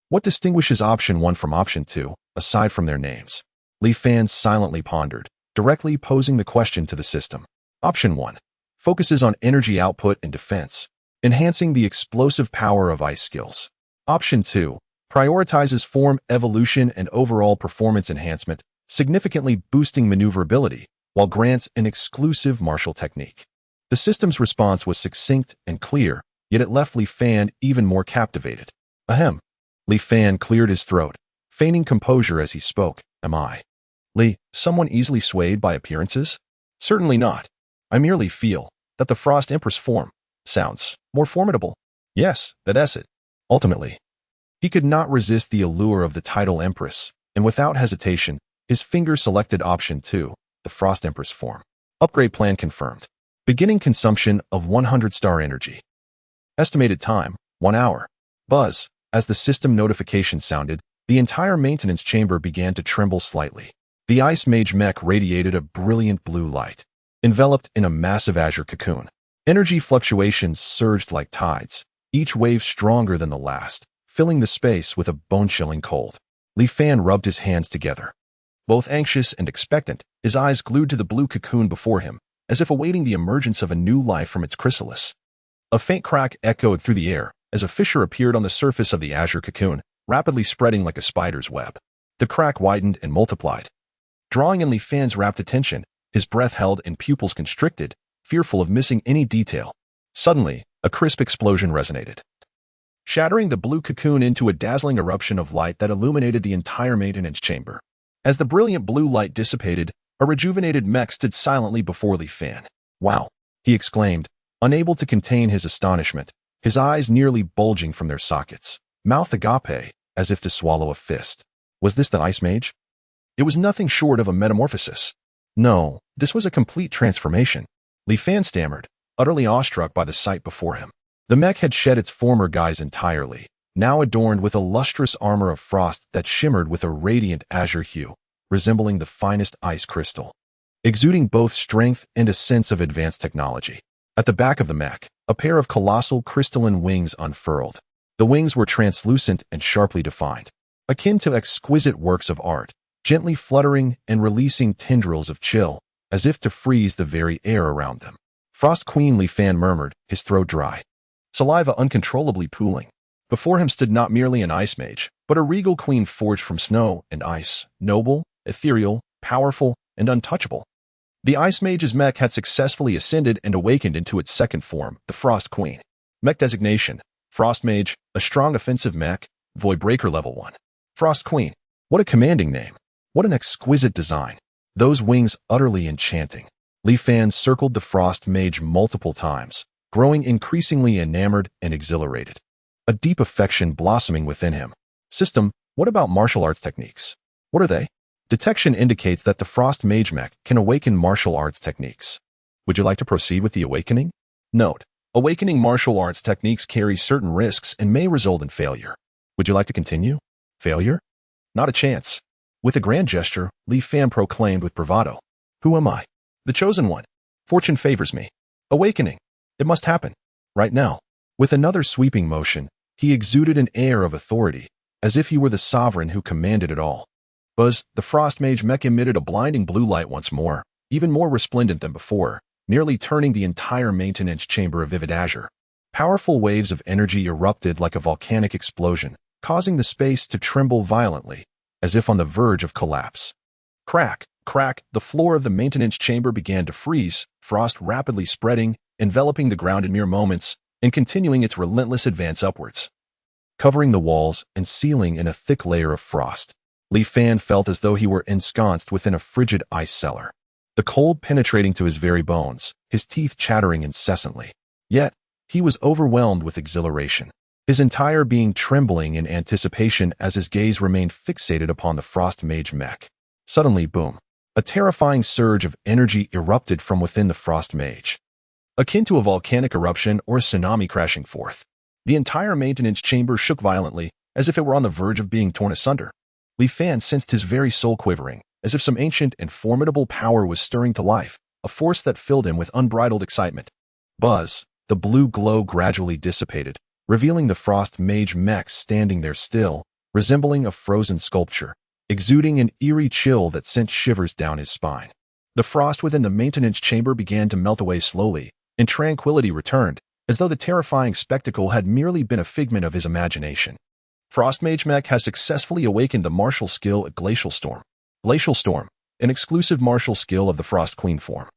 What distinguishes Option 1 from Option 2, aside from their names? Li Fan silently pondered, directly posing the question to the system. Option 1 focuses on energy output and defense, enhancing the explosive power of ice skills. Option 2 prioritizes form evolution and overall performance enhancement, significantly boosting maneuverability, while grants an exclusive martial technique. The system's response was succinct and clear, yet it left Li Fan even more captivated. Ahem. Li Fan cleared his throat, feigning composure as he spoke. Am I, Li, someone easily swayed by appearances? Certainly not. I merely feel that the Frost Empress form sounds more formidable. Yes, that's it. Ultimately, he could not resist the allure of the title Empress, and without hesitation, his fingers selected Option 2, the Frost Empress form. Upgrade plan confirmed. Beginning consumption of 100 star energy. Estimated time, 1 hour. Buzz. As the system notification sounded, the entire maintenance chamber began to tremble slightly. The Ice Mage Mech radiated a brilliant blue light, enveloped in a massive azure cocoon. Energy fluctuations surged like tides, each wave stronger than the last, filling the space with a bone-chilling cold. Li Fan rubbed his hands together. Both anxious and expectant, his eyes glued to the blue cocoon before him, as if awaiting the emergence of a new life from its chrysalis. A faint crack echoed through the air as a fissure appeared on the surface of the azure cocoon, rapidly spreading like a spider's web. The crack widened and multiplied. Drawing in Li Fan's rapt attention, his breath held and pupils constricted, fearful of missing any detail. Suddenly, a crisp explosion resonated, shattering the blue cocoon into a dazzling eruption of light that illuminated the entire maintenance chamber. As the brilliant blue light dissipated, a rejuvenated Mech stood silently before Li Fan. "Wow," he exclaimed, unable to contain his astonishment, his eyes nearly bulging from their sockets, mouth agape, as if to swallow a fist. Was this the Ice Mage? It was nothing short of a metamorphosis. No, this was a complete transformation. Li Fan stammered, utterly awestruck by the sight before him. The Mech had shed its former guise entirely, now adorned with a lustrous armor of frost that shimmered with a radiant azure hue, resembling the finest ice crystal, exuding both strength and a sense of advanced technology. At the back of the Mech, a pair of colossal crystalline wings unfurled. The wings were translucent and sharply defined, akin to exquisite works of art, gently fluttering and releasing tendrils of chill, as if to freeze the very air around them. "Frost Queen," Li Fan murmured, his throat dry, saliva uncontrollably pooling. Before him stood not merely an ice mage, but a regal queen forged from snow and ice, noble, ethereal, powerful, and untouchable. The Ice Mage's Mech had successfully ascended and awakened into its second form, the Frost Queen. Mech designation: Frost Mage, a strong offensive Mech, Void Breaker level 1. Frost Queen. What a commanding name. What an exquisite design. Those wings utterly enchanting. Li Fan circled the Frost Mage multiple times, growing increasingly enamored and exhilarated, a deep affection blossoming within him. System: what about martial arts techniques? What are they? Detection indicates that the Frost Mage Mech can awaken martial arts techniques. Would you like to proceed with the awakening? Note: awakening martial arts techniques carry certain risks and may result in failure. Would you like to continue? Failure? Not a chance. With a grand gesture, Li Fan proclaimed with bravado, "Who am I? The chosen one. Fortune favors me. Awakening. It must happen. Right now." With another sweeping motion, he exuded an air of authority, as if he were the sovereign who commanded it all. Buzz, the Frost Mage Mech emitted a blinding blue light once more, even more resplendent than before, nearly turning the entire maintenance chamber a vivid azure. Powerful waves of energy erupted like a volcanic explosion, causing the space to tremble violently, as if on the verge of collapse. Crack, crack, the floor of the maintenance chamber began to freeze, frost rapidly spreading, enveloping the ground in mere moments, and continuing its relentless advance upwards, covering the walls and ceiling in a thick layer of frost. Li Fan felt as though he were ensconced within a frigid ice cellar, the cold penetrating to his very bones, his teeth chattering incessantly. Yet, he was overwhelmed with exhilaration, his entire being trembling in anticipation as his gaze remained fixated upon the Frost Mage Mech. Suddenly, boom, a terrifying surge of energy erupted from within the Frost Mage, akin to a volcanic eruption or a tsunami crashing forth. The entire maintenance chamber shook violently, as if it were on the verge of being torn asunder. Li Fan sensed his very soul quivering, as if some ancient and formidable power was stirring to life, a force that filled him with unbridled excitement. Buzz, the blue glow gradually dissipated, revealing the Frost Mage Mech standing there still, resembling a frozen sculpture, exuding an eerie chill that sent shivers down his spine. The frost within the maintenance chamber began to melt away slowly, and tranquility returned, as though the terrifying spectacle had merely been a figment of his imagination. Frost Mage Mech has successfully awakened the martial skill at Glacial Storm. Glacial Storm, an exclusive martial skill of the Frost Queen form.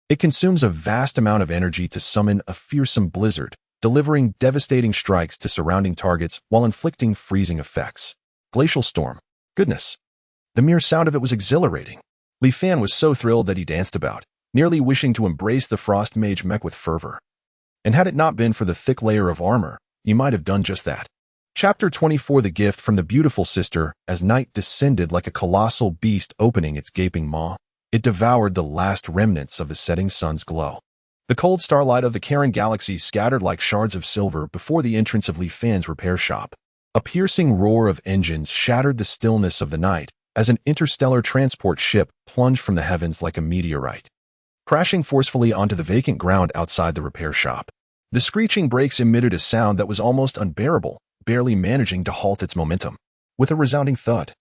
It consumes a vast amount of energy to summon a fearsome blizzard, delivering devastating strikes to surrounding targets while inflicting freezing effects. Glacial Storm. Goodness. The mere sound of it was exhilarating. Li Fan was so thrilled that he danced about, nearly wishing to embrace the Frost Mage Mech with fervor. And had it not been for the thick layer of armor, he might have done just that. Chapter 24: The Gift from the Beautiful Sister. As night descended like a colossal beast opening its gaping maw, it devoured the last remnants of the setting sun's glow. The cold starlight of the Karen galaxy scattered like shards of silver before the entrance of Li Fan's repair shop. A piercing roar of engines shattered the stillness of the night, as an interstellar transport ship plunged from the heavens like a meteorite, crashing forcefully onto the vacant ground outside the repair shop. The screeching brakes emitted a sound that was almost unbearable, barely managing to halt its momentum. With a resounding thud,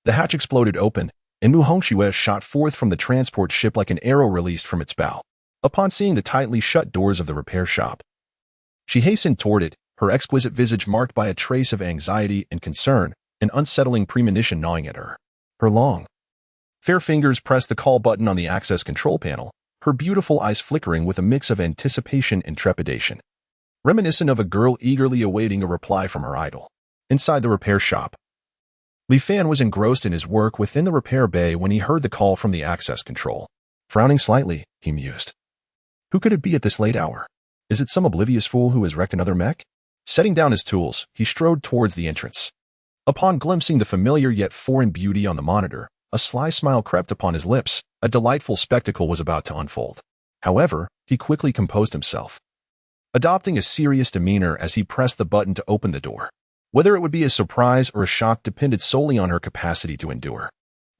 the hatch exploded open, and Mu Hongxue shot forth from the transport ship like an arrow released from its bow. Upon seeing the tightly shut doors of the repair shop, she hastened toward it, her exquisite visage marked by a trace of anxiety and concern, an unsettling premonition gnawing at her. Her long, fair fingers pressed the call button on the access control panel, her beautiful eyes flickering with a mix of anticipation and trepidation, reminiscent of a girl eagerly awaiting a reply from her idol. Inside the repair shop, Li Fan was engrossed in his work within the repair bay when he heard the call from the access control. Frowning slightly, he mused. Who could it be at this late hour? Is it some oblivious fool who has wrecked another mech? Setting down his tools, he strode towards the entrance. Upon glimpsing the familiar yet foreign beauty on the monitor, a sly smile crept upon his lips. A delightful spectacle was about to unfold. However, he quickly composed himself, adopting a serious demeanor as he pressed the button to open the door. Whether it would be a surprise or a shock depended solely on her capacity to endure.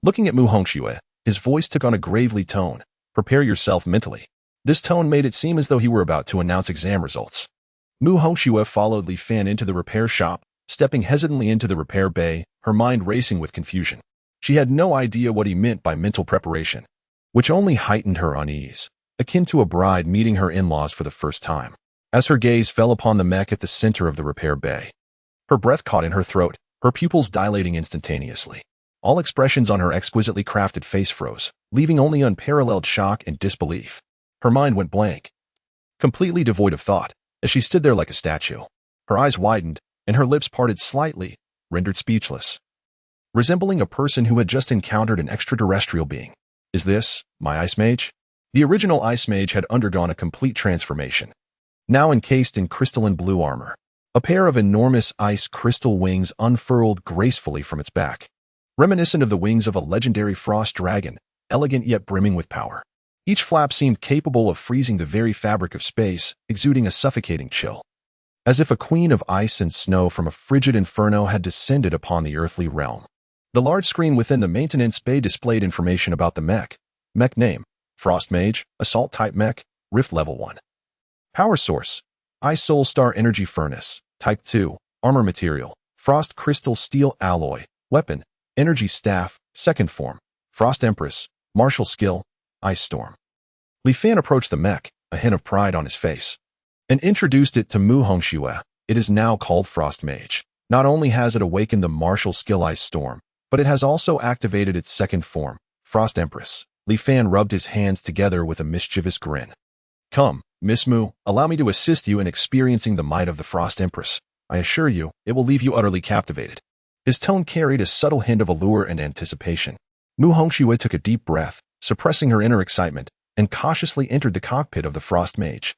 Looking at Mu Hongxue, his voice took on a gravely tone. Prepare yourself mentally. This tone made it seem as though he were about to announce exam results. Mu Hongxue followed Li Fan into the repair shop, stepping hesitantly into the repair bay, her mind racing with confusion. She had no idea what he meant by mental preparation, which only heightened her unease, akin to a bride meeting her in-laws for the first time. As her gaze fell upon the mech at the center of the repair bay, her breath caught in her throat, her pupils dilating instantaneously. All expressions on her exquisitely crafted face froze, leaving only unparalleled shock and disbelief. Her mind went blank, completely devoid of thought, as she stood there like a statue. Her eyes widened, and her lips parted slightly, rendered speechless, resembling a person who had just encountered an extraterrestrial being. Is this my Ice Mage? The original Ice Mage had undergone a complete transformation, now encased in crystalline blue armor. A pair of enormous ice crystal wings unfurled gracefully from its back, reminiscent of the wings of a legendary frost dragon, elegant yet brimming with power. Each flap seemed capable of freezing the very fabric of space, exuding a suffocating chill, as if a queen of ice and snow from a frigid inferno had descended upon the earthly realm. The large screen within the maintenance bay displayed information about the mech. Mech name: Frost Mage, Assault Type Mech, Rift Level 1. Power Source: Ice Soul Star Energy Furnace, Type 2. Armor Material: Frost Crystal Steel Alloy. Weapon: Energy Staff, Second Form. Frost Empress, Martial Skill, Ice Storm. Li Fan approached the mech, a hint of pride on his face, and introduced it to Mu Hongxue. It is now called Frost Mage. Not only has it awakened the martial skill Ice Storm, but it has also activated its second form, Frost Empress. Li Fan rubbed his hands together with a mischievous grin. Come, Miss Mu, allow me to assist you in experiencing the might of the Frost Empress. I assure you, it will leave you utterly captivated. His tone carried a subtle hint of allure and anticipation. Mu Hongxue took a deep breath, suppressing her inner excitement, and cautiously entered the cockpit of the Frost Mage.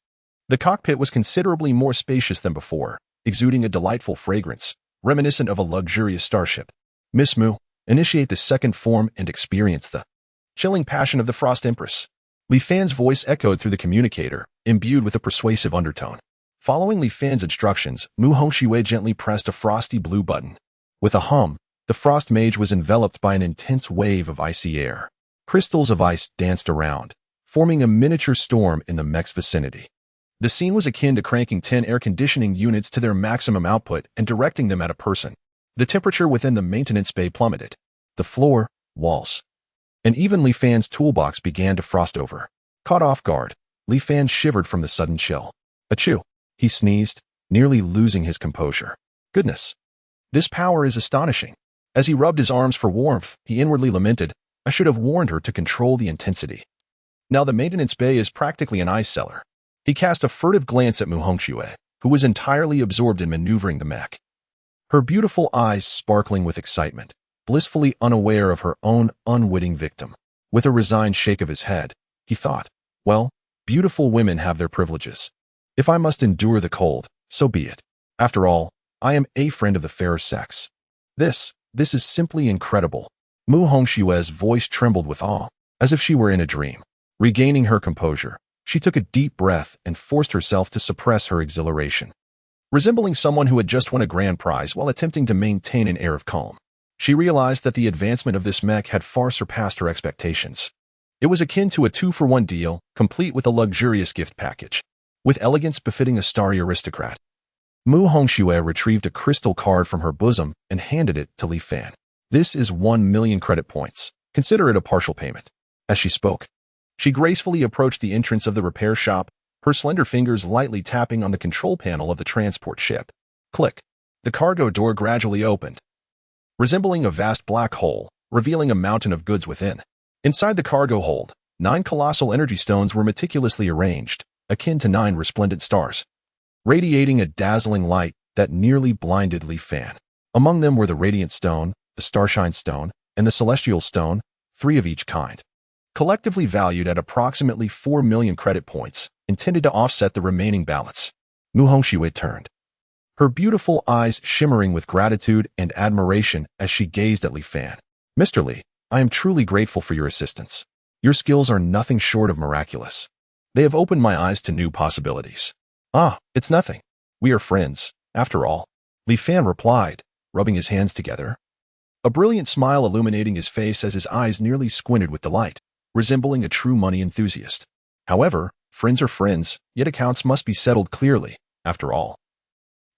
The cockpit was considerably more spacious than before, exuding a delightful fragrance, reminiscent of a luxurious starship. Miss Mu, initiate the second form and experience the chilling passion of the Frost Empress. Li Fan's voice echoed through the communicator, imbued with a persuasive undertone. Following Li Fan's instructions, Mu Hongxue gently pressed a frosty blue button. With a hum, the Frost Mage was enveloped by an intense wave of icy air. Crystals of ice danced around, forming a miniature storm in the mech's vicinity. The scene was akin to cranking 10 air conditioning units to their maximum output and directing them at a person. The temperature within the maintenance bay plummeted. The floor, walls, and even Li Fan's toolbox began to frost over. Caught off guard, Li Fan shivered from the sudden chill. Achoo! He sneezed, nearly losing his composure. Goodness! This power is astonishing. As he rubbed his arms for warmth, he inwardly lamented, I should have warned her to control the intensity. Now the maintenance bay is practically an ice cellar. He cast a furtive glance at Mu Hongxue, who was entirely absorbed in maneuvering the mech, her beautiful eyes sparkling with excitement, blissfully unaware of her own unwitting victim. With a resigned shake of his head, he thought, well, beautiful women have their privileges. If I must endure the cold, so be it. After all, I am a friend of the fairer sex. This is simply incredible. Mu Hongxue's voice trembled with awe, as if she were in a dream. Regaining her composure, she took a deep breath and forced herself to suppress her exhilaration. Resembling someone who had just won a grand prize while attempting to maintain an air of calm, She realized that the advancement of this mech had far surpassed her expectations. It was akin to a 2-for-1 deal, complete with a luxurious gift package, with elegance befitting a starry aristocrat. Mu Hongxue retrieved a crystal card from her bosom and handed it to Li Fan. This is 1 million credit points. Consider it a partial payment. As she spoke, she gracefully approached the entrance of the repair shop, her slender fingers lightly tapping on the control panel of the transport ship. Click. The cargo door gradually opened, resembling a vast black hole, revealing a mountain of goods within. Inside the cargo hold, 9 colossal energy stones were meticulously arranged, akin to 9 resplendent stars, radiating a dazzling light that nearly blinded Li Fan. Among them were the Radiant Stone, the Starshine Stone, and the Celestial Stone, 3 of each kind, collectively valued at approximately 4 million credit points, intended to offset the remaining balance. Mu Hongxue turned, her beautiful eyes shimmering with gratitude and admiration as she gazed at Li Fan. Mr. Li, I am truly grateful for your assistance. Your skills are nothing short of miraculous. They have opened my eyes to new possibilities. Ah, it's nothing. We are friends, after all. Li Fan replied, rubbing his hands together, a brilliant smile illuminating his face as his eyes nearly squinted with delight, resembling a true money enthusiast. However, friends are friends, yet accounts must be settled clearly, after all.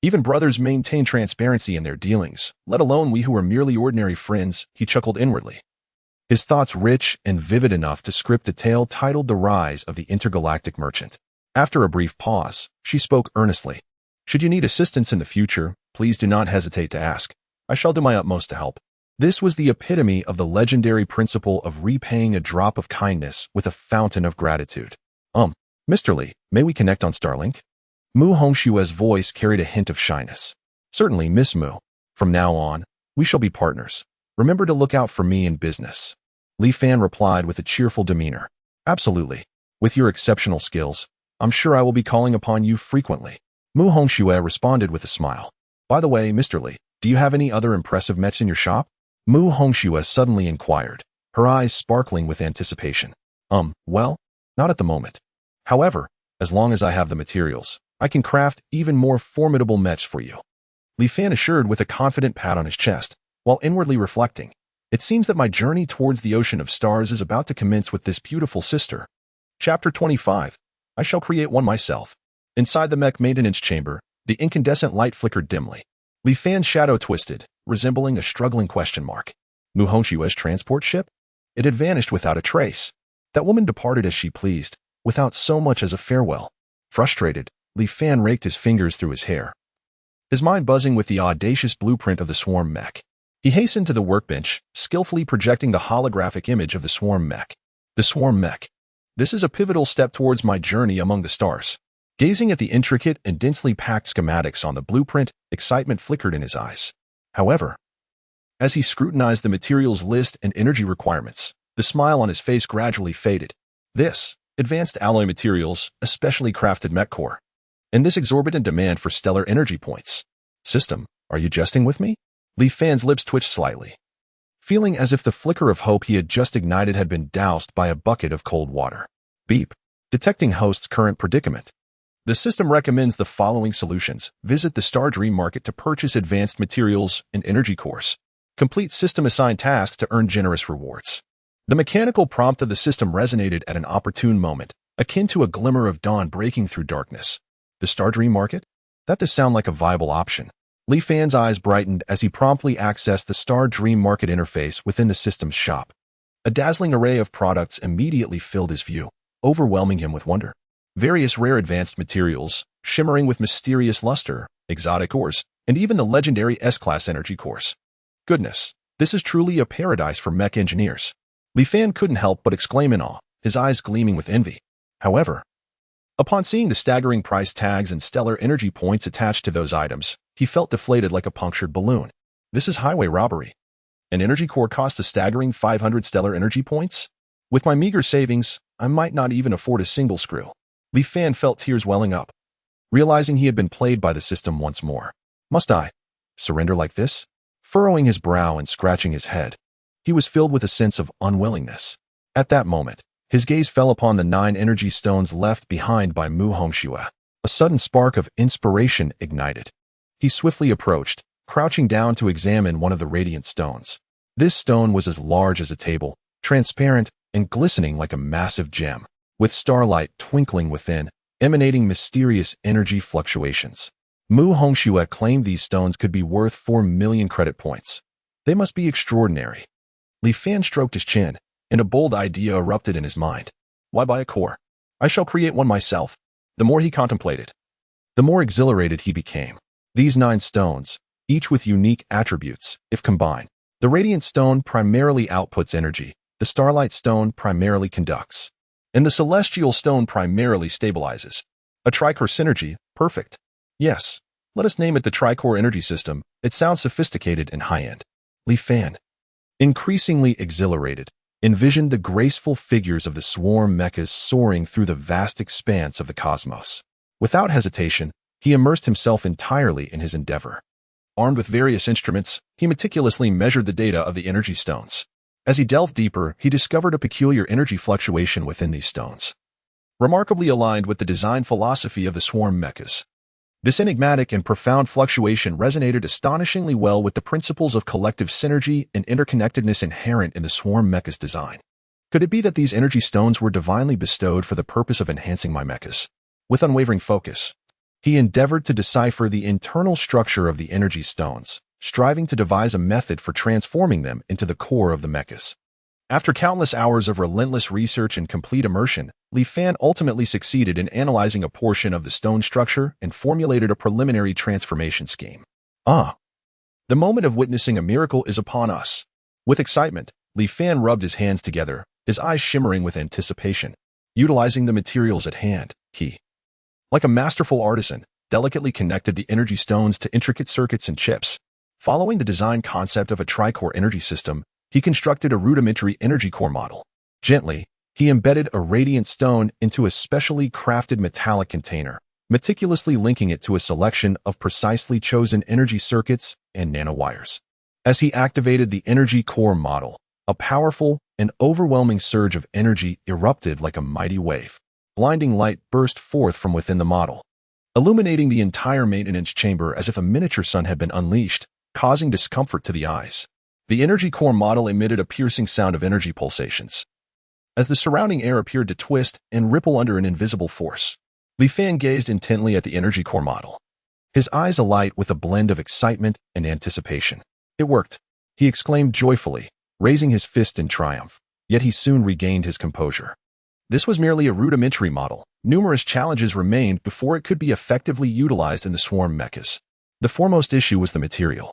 Even brothers maintain transparency in their dealings, let alone we who are merely ordinary friends, he chuckled inwardly. His thoughts rich and vivid enough to script a tale titled The Rise of the Intergalactic Merchant. After a brief pause, she spoke earnestly. Should you need assistance in the future, please do not hesitate to ask. I shall do my utmost to help. This was the epitome of the legendary principle of repaying a drop of kindness with a fountain of gratitude. Mr. Li, may we connect on Starlink? Mu Hongxue's voice carried a hint of shyness. Certainly, Miss Mu. From now on, we shall be partners. Remember to look out for me in business. Li Fan replied with a cheerful demeanor. Absolutely. With your exceptional skills, I'm sure I will be calling upon you frequently. Mu Hongxue responded with a smile. By the way, Mr. Li, do you have any other impressive mechs in your shop? Mu Hongxue suddenly inquired, her eyes sparkling with anticipation. Well, not at the moment. However, as long as I have the materials, I can craft even more formidable mechs for you. Li Fan assured with a confident pat on his chest, while inwardly reflecting, it seems that my journey towards the ocean of stars is about to commence with this beautiful sister. Chapter 25. I shall create one myself. Inside the mech maintenance chamber, the incandescent light flickered dimly. Li Fan's shadow twisted, resembling a struggling question mark. Mu Hongxue's transport ship? It had vanished without a trace. That woman departed as she pleased, without so much as a farewell. Frustrated, Li Fan raked his fingers through his hair, his mind buzzing with the audacious blueprint of the swarm mech. He hastened to the workbench, skillfully projecting the holographic image of the swarm mech. The swarm mech. This is a pivotal step towards my journey among the stars. Gazing at the intricate and densely packed schematics on the blueprint, excitement flickered in his eyes. However, as he scrutinized the materials list and energy requirements, the smile on his face gradually faded. This, advanced alloy materials, especially crafted mech core, and this exorbitant demand for stellar energy points. System, are you jesting with me? Li Fan's lips twitched slightly, feeling as if the flicker of hope he had just ignited had been doused by a bucket of cold water. Beep. Detecting host's current predicament. The system recommends the following solutions. Visit the Star Dream Market to purchase advanced materials and energy cores. Complete system-assigned tasks to earn generous rewards. The mechanical prompt of the system resonated at an opportune moment, akin to a glimmer of dawn breaking through darkness. The Star Dream Market? That does sound like a viable option. Li Fan's eyes brightened as he promptly accessed the Star Dream Market interface within the system's shop. A dazzling array of products immediately filled his view, overwhelming him with wonder. Various rare advanced materials, shimmering with mysterious luster, exotic ores, and even the legendary S-Class energy cores. Goodness, this is truly a paradise for mech engineers. Li Fan couldn't help but exclaim in awe, his eyes gleaming with envy. However, upon seeing the staggering price tags and stellar energy points attached to those items, he felt deflated like a punctured balloon. This is highway robbery. An energy core costs a staggering 500 stellar energy points? With my meager savings, I might not even afford a single screw. Li Fan felt tears welling up, realizing he had been played by the system once more. Must I surrender like this? Furrowing his brow and scratching his head, he was filled with a sense of unwillingness. At that moment, his gaze fell upon the 9 energy stones left behind by Mu Hongxue. A sudden spark of inspiration ignited. He swiftly approached, crouching down to examine one of the radiant stones. This stone was as large as a table, transparent and glistening like a massive gem, with starlight twinkling within, emanating mysterious energy fluctuations. Mu Hongxue claimed these stones could be worth 4 million credit points. They must be extraordinary. Li Fan stroked his chin, and a bold idea erupted in his mind. Why buy a core? I shall create one myself. The more he contemplated, the more exhilarated he became. These 9 stones, each with unique attributes, if combined. The radiant stone primarily outputs energy, the starlight stone primarily conducts, and the celestial stone primarily stabilizes. A tricore synergy, perfect. Yes, let us name it the tricore energy system. It sounds sophisticated and high-end. Li Fan, increasingly exhilarated, envisioned the graceful figures of the swarm mechas soaring through the vast expanse of the cosmos. Without hesitation, he immersed himself entirely in his endeavor. Armed with various instruments, he meticulously measured the data of the energy stones. As he delved deeper, he discovered a peculiar energy fluctuation within these stones, remarkably aligned with the design philosophy of the swarm mechas. This enigmatic and profound fluctuation resonated astonishingly well with the principles of collective synergy and interconnectedness inherent in the swarm mecha's design. Could it be that these energy stones were divinely bestowed for the purpose of enhancing my mechas? With unwavering focus, he endeavored to decipher the internal structure of the energy stones, striving to devise a method for transforming them into the core of the mechas. After countless hours of relentless research and complete immersion, Li Fan ultimately succeeded in analyzing a portion of the stone structure and formulated a preliminary transformation scheme. Ah! The moment of witnessing a miracle is upon us. With excitement, Li Fan rubbed his hands together, his eyes shimmering with anticipation. Utilizing the materials at hand, he, like a masterful artisan, delicately connected the energy stones to intricate circuits and chips. Following the design concept of a tricore energy system, he constructed a rudimentary energy core model. Gently, he embedded a radiant stone into a specially crafted metallic container, meticulously linking it to a selection of precisely chosen energy circuits and nanowires. As he activated the energy core model, a powerful and overwhelming surge of energy erupted like a mighty wave. Blinding light burst forth from within the model, illuminating the entire maintenance chamber as if a miniature sun had been unleashed, causing discomfort to the eyes. The energy core model emitted a piercing sound of energy pulsations, as the surrounding air appeared to twist and ripple under an invisible force. Li Fan gazed intently at the energy core model, his eyes alight with a blend of excitement and anticipation. It worked, he exclaimed joyfully, raising his fist in triumph, yet he soon regained his composure. This was merely a rudimentary model. Numerous challenges remained before it could be effectively utilized in the swarm mechas. The foremost issue was the material.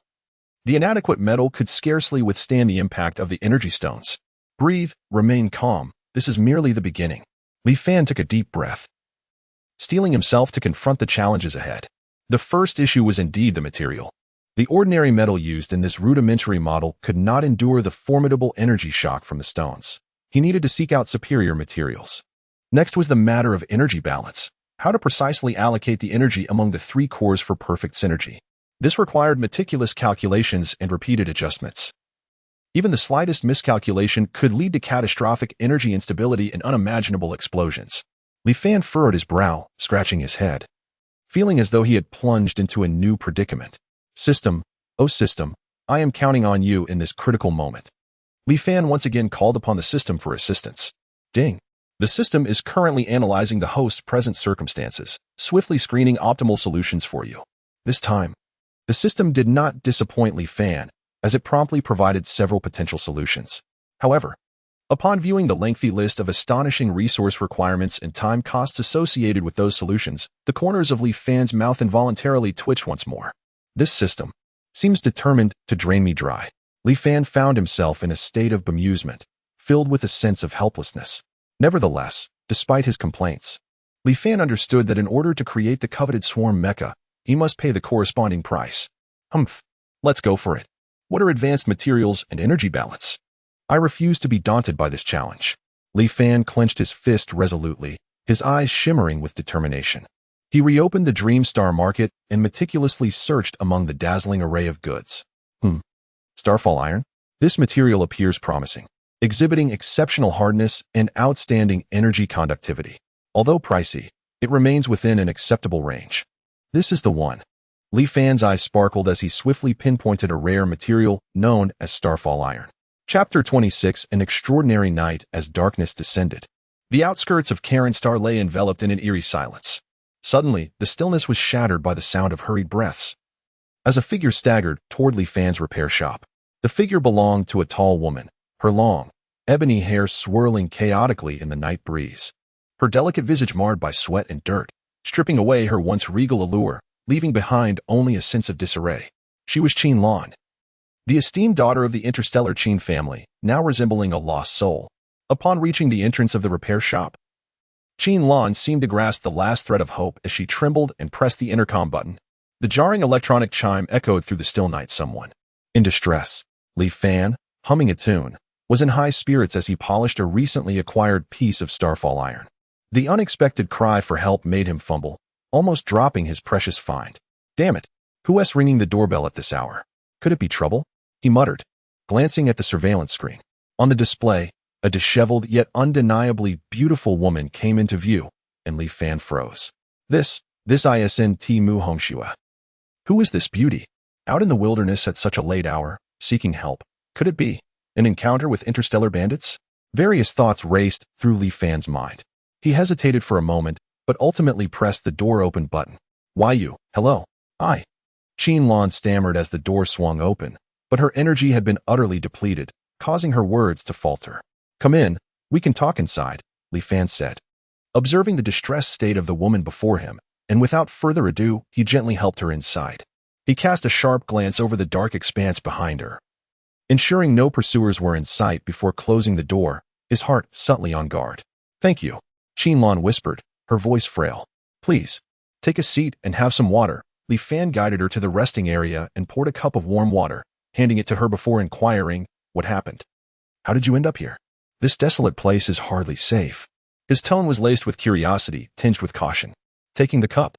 The inadequate metal could scarcely withstand the impact of the energy stones. Breathe, remain calm. This is merely the beginning. Li Fan took a deep breath, steeling himself to confront the challenges ahead. The first issue was indeed the material. The ordinary metal used in this rudimentary model could not endure the formidable energy shock from the stones. He needed to seek out superior materials. Next was the matter of energy balance, how to precisely allocate the energy among the 3 cores for perfect synergy. This required meticulous calculations and repeated adjustments. Even the slightest miscalculation could lead to catastrophic energy instability and unimaginable explosions. Li Fan furrowed his brow, scratching his head, feeling as though he had plunged into a new predicament. System, oh system, I am counting on you in this critical moment. Li Fan once again called upon the system for assistance. Ding. The system is currently analyzing the host's present circumstances, swiftly screening optimal solutions for you. This time, the system did not disappoint Li Fan, as it promptly provided several potential solutions. However, upon viewing the lengthy list of astonishing resource requirements and time costs associated with those solutions, the corners of Li Fan's mouth involuntarily twitched once more. This system seems determined to drain me dry. Li Fan found himself in a state of bemusement, filled with a sense of helplessness. Nevertheless, despite his complaints, Li Fan understood that in order to create the coveted swarm mecha, he must pay the corresponding price. Humph. Let's go for it. What are advanced materials and energy balance? I refuse to be daunted by this challenge. Li Fan clenched his fist resolutely, his eyes shimmering with determination. He reopened the Dreamstar market and meticulously searched among the dazzling array of goods. Starfall iron? This material appears promising, exhibiting exceptional hardness and outstanding energy conductivity. Although pricey, it remains within an acceptable range. This is the one. Li Fan's eyes sparkled as he swiftly pinpointed a rare material known as starfall iron. Chapter 26: An extraordinary night as darkness descended. The outskirts of Karen Star lay enveloped in an eerie silence. Suddenly, the stillness was shattered by the sound of hurried breaths. As a figure staggered toward Li Fan's repair shop. The figure belonged to a tall woman, her long, ebony hair swirling chaotically in the night breeze. Her delicate visage marred by sweat and dirt, stripping away her once regal allure, leaving behind only a sense of disarray. She was Qin Lan, the esteemed daughter of the Interstellar Qin family, now resembling a lost soul. Upon reaching the entrance of the repair shop, Qin Lan seemed to grasp the last thread of hope as she trembled and pressed the intercom button. The jarring electronic chime echoed through the still night. Someone in distress. Li Fan, humming a tune, was in high spirits as he polished a recently acquired piece of starfall iron. The unexpected cry for help made him fumble, almost dropping his precious find. Damn it! Who's ringing the doorbell at this hour? Could it be trouble? He muttered, glancing at the surveillance screen. On the display, a disheveled yet undeniably beautiful woman came into view, and Li Fan froze. This isn't Mu Hongxue. Who is this beauty? Out in the wilderness at such a late hour, seeking help. Could it be an encounter with interstellar bandits? Various thoughts raced through Li Fan's mind. He hesitated for a moment, but ultimately pressed the door open button. Why you? Hello. I. Qin Lan stammered as the door swung open, but her energy had been utterly depleted, causing her words to falter. Come in, we can talk inside, Li Fan said. Observing the distressed state of the woman before him, and without further ado, he gently helped her inside. He cast a sharp glance over the dark expanse behind her, ensuring no pursuers were in sight before closing the door, his heart subtly on guard. Thank you, Qin Lan whispered, her voice frail. Please, take a seat and have some water. Li Fan guided her to the resting area and poured a cup of warm water, handing it to her before inquiring, what happened? How did you end up here? This desolate place is hardly safe. His tone was laced with curiosity, tinged with caution. Taking the cup,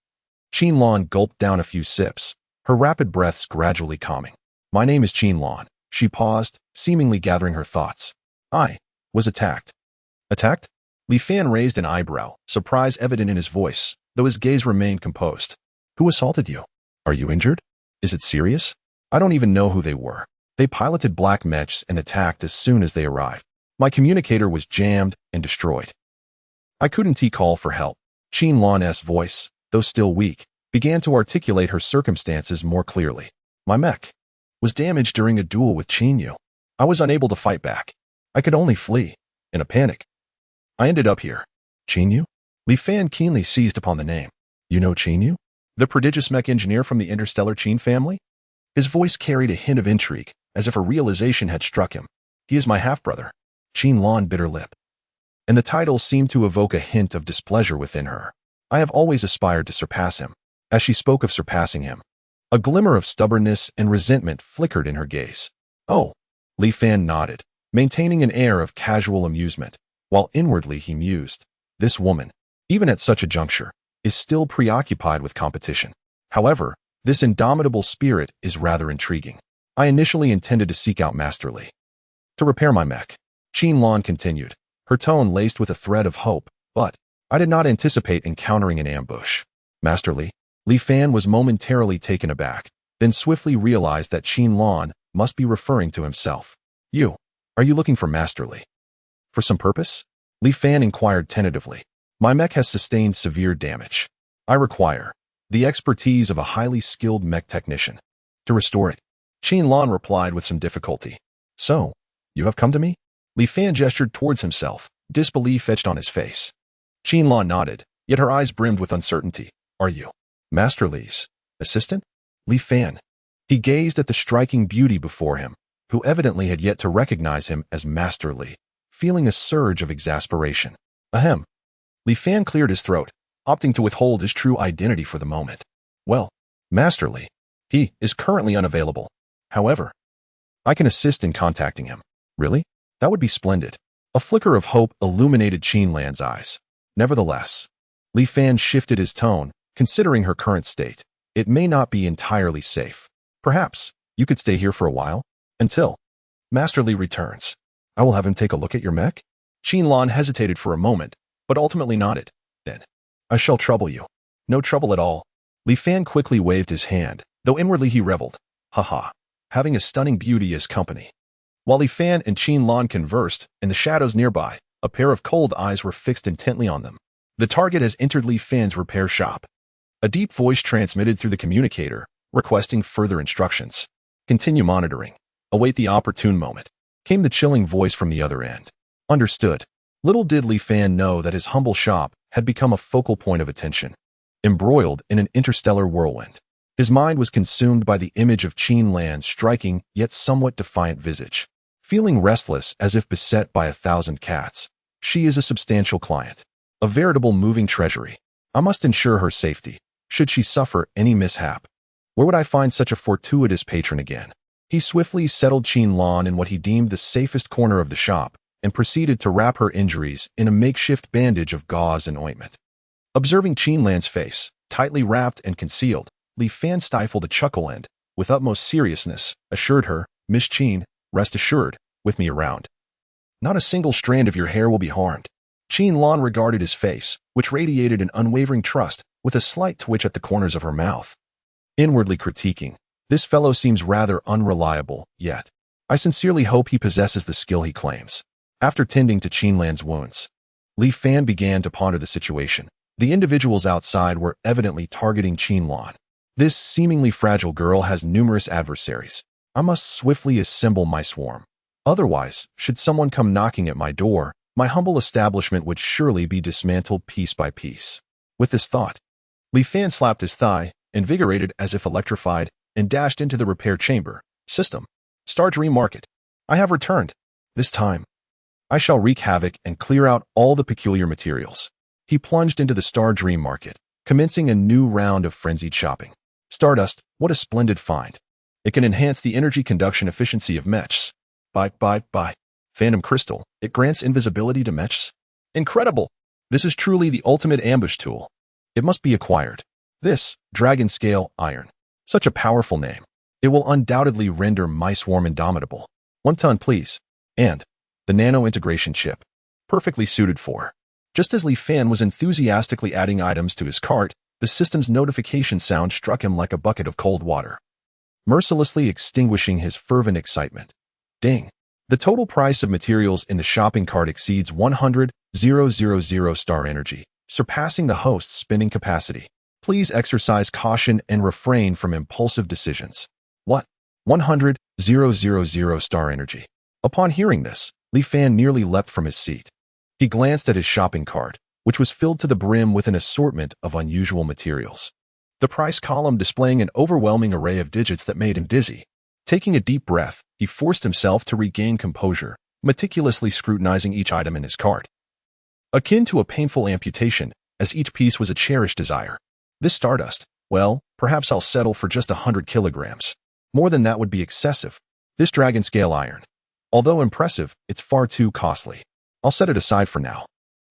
Qin Lan gulped down a few sips, her rapid breaths gradually calming. My name is Qin Lan. She paused, seemingly gathering her thoughts. I was attacked. Attacked? Li Fan raised an eyebrow, surprise evident in his voice, though his gaze remained composed. Who assaulted you? Are you injured? Is it serious? I don't even know who they were. They piloted black mechs and attacked as soon as they arrived. My communicator was jammed and destroyed. I couldn't call for help. Qin Lan's voice, though still weak, began to articulate her circumstances more clearly. My mech was damaged during a duel with Qin Yu. I was unable to fight back. I could only flee. In a panic, I ended up here. Qin Yu? Li Fan keenly seized upon the name. You know Qin Yu? The prodigious mech engineer from the Interstellar Qin family? His voice carried a hint of intrigue, as if a realization had struck him. He is my half-brother. Qin Lan bit her lip, and the title seemed to evoke a hint of displeasure within her. I have always aspired to surpass him. As she spoke of surpassing him, a glimmer of stubbornness and resentment flickered in her gaze. Oh, Li Fan nodded, maintaining an air of casual amusement, while inwardly he mused, this woman, even at such a juncture, is still preoccupied with competition. However, this indomitable spirit is rather intriguing. I initially intended to seek out Master Li to repair my mech. Qin Lan continued, her tone laced with a thread of hope, but I did not anticipate encountering an ambush. Master Li? Li Fan was momentarily taken aback, then swiftly realized that Qin Lan must be referring to himself. You, are you looking for Master Li? For some purpose? Li Fan inquired tentatively. My mech has sustained severe damage. I require the expertise of a highly skilled mech technician to restore it. Qin Lan replied with some difficulty. So, you have come to me? Li Fan gestured towards himself, disbelief etched on his face. Qin Lan nodded, yet her eyes brimmed with uncertainty. Are you Master Li's assistant? Li Fan. He gazed at the striking beauty before him, who evidently had yet to recognize him as Master Li, feeling a surge of exasperation. Ahem. Li Fan cleared his throat, opting to withhold his true identity for the moment. Well, Master Li. He is currently unavailable. However, I can assist in contacting him. Really? That would be splendid. A flicker of hope illuminated Qin Lan's eyes. Nevertheless, Li Fan shifted his tone, considering her current state. It may not be entirely safe. Perhaps you could stay here for a while, until Master Li returns. I will have him take a look at your mech? Qin Lan hesitated for a moment, but ultimately nodded. Then, I shall trouble you. No trouble at all. Li Fan quickly waved his hand, though inwardly he reveled. Haha, having a stunning beauty as company. While Li Fan and Qin Lan conversed, in the shadows nearby, a pair of cold eyes were fixed intently on them. The target has entered Li Fan's repair shop. A deep voice transmitted through the communicator, requesting further instructions. Continue monitoring. Await the opportune moment. Came the chilling voice from the other end. Understood. Little did Li Fan know that his humble shop had become a focal point of attention. Embroiled in an interstellar whirlwind, his mind was consumed by the image of Qin Lan's striking yet somewhat defiant visage. Feeling restless as if beset by 1,000 cats, she is a substantial client. A veritable moving treasury. I must ensure her safety, should she suffer any mishap. Where would I find such a fortuitous patron again? He swiftly settled Qin Lan in what he deemed the safest corner of the shop, and proceeded to wrap her injuries in a makeshift bandage of gauze and ointment. Observing Qin Lan's face, tightly wrapped and concealed, Li Fan stifled a chuckle and, with utmost seriousness, assured her, Miss Qin, rest assured, with me around. Not a single strand of your hair will be harmed. Qin Lan regarded his face, which radiated an unwavering trust, with a slight twitch at the corners of her mouth. Inwardly critiquing, this fellow seems rather unreliable, yet I sincerely hope he possesses the skill he claims. After tending to Qin Lan's wounds, Li Fan began to ponder the situation. The individuals outside were evidently targeting Qin Lan. This seemingly fragile girl has numerous adversaries. I must swiftly assemble my swarm. Otherwise, should someone come knocking at my door, my humble establishment would surely be dismantled piece by piece. With this thought, Li Fan slapped his thigh, invigorated as if electrified, and dashed into the repair chamber. System. Star Dream Market. I have returned. This time, I shall wreak havoc and clear out all the peculiar materials. He plunged into the Star Dream Market, commencing a new round of frenzied shopping. Stardust, what a splendid find. It can enhance the energy conduction efficiency of mechs. Buy. Phantom Crystal, it grants invisibility to mechs. Incredible! This is truly the ultimate ambush tool. It must be acquired. This, Dragon Scale Iron. Such a powerful name. It will undoubtedly render my swarm indomitable. 1 ton, please. And the nano integration chip. Perfectly suited for. Just as Li Fan was enthusiastically adding items to his cart, the system's notification sound struck him like a bucket of cold water, mercilessly extinguishing his fervent excitement. Ding. The total price of materials in the shopping cart exceeds 100,000 star energy, surpassing the host's spending capacity. Please exercise caution and refrain from impulsive decisions. What? 100,000 star energy. Upon hearing this, Li Fan nearly leapt from his seat. He glanced at his shopping cart, which was filled to the brim with an assortment of unusual materials. The price column displaying an overwhelming array of digits that made him dizzy. Taking a deep breath, he forced himself to regain composure, meticulously scrutinizing each item in his cart. Akin to a painful amputation, as each piece was a cherished desire. This stardust, well, perhaps I'll settle for just 100 kilograms. More than that would be excessive. This dragon scale iron. Although impressive, it's far too costly. I'll set it aside for now.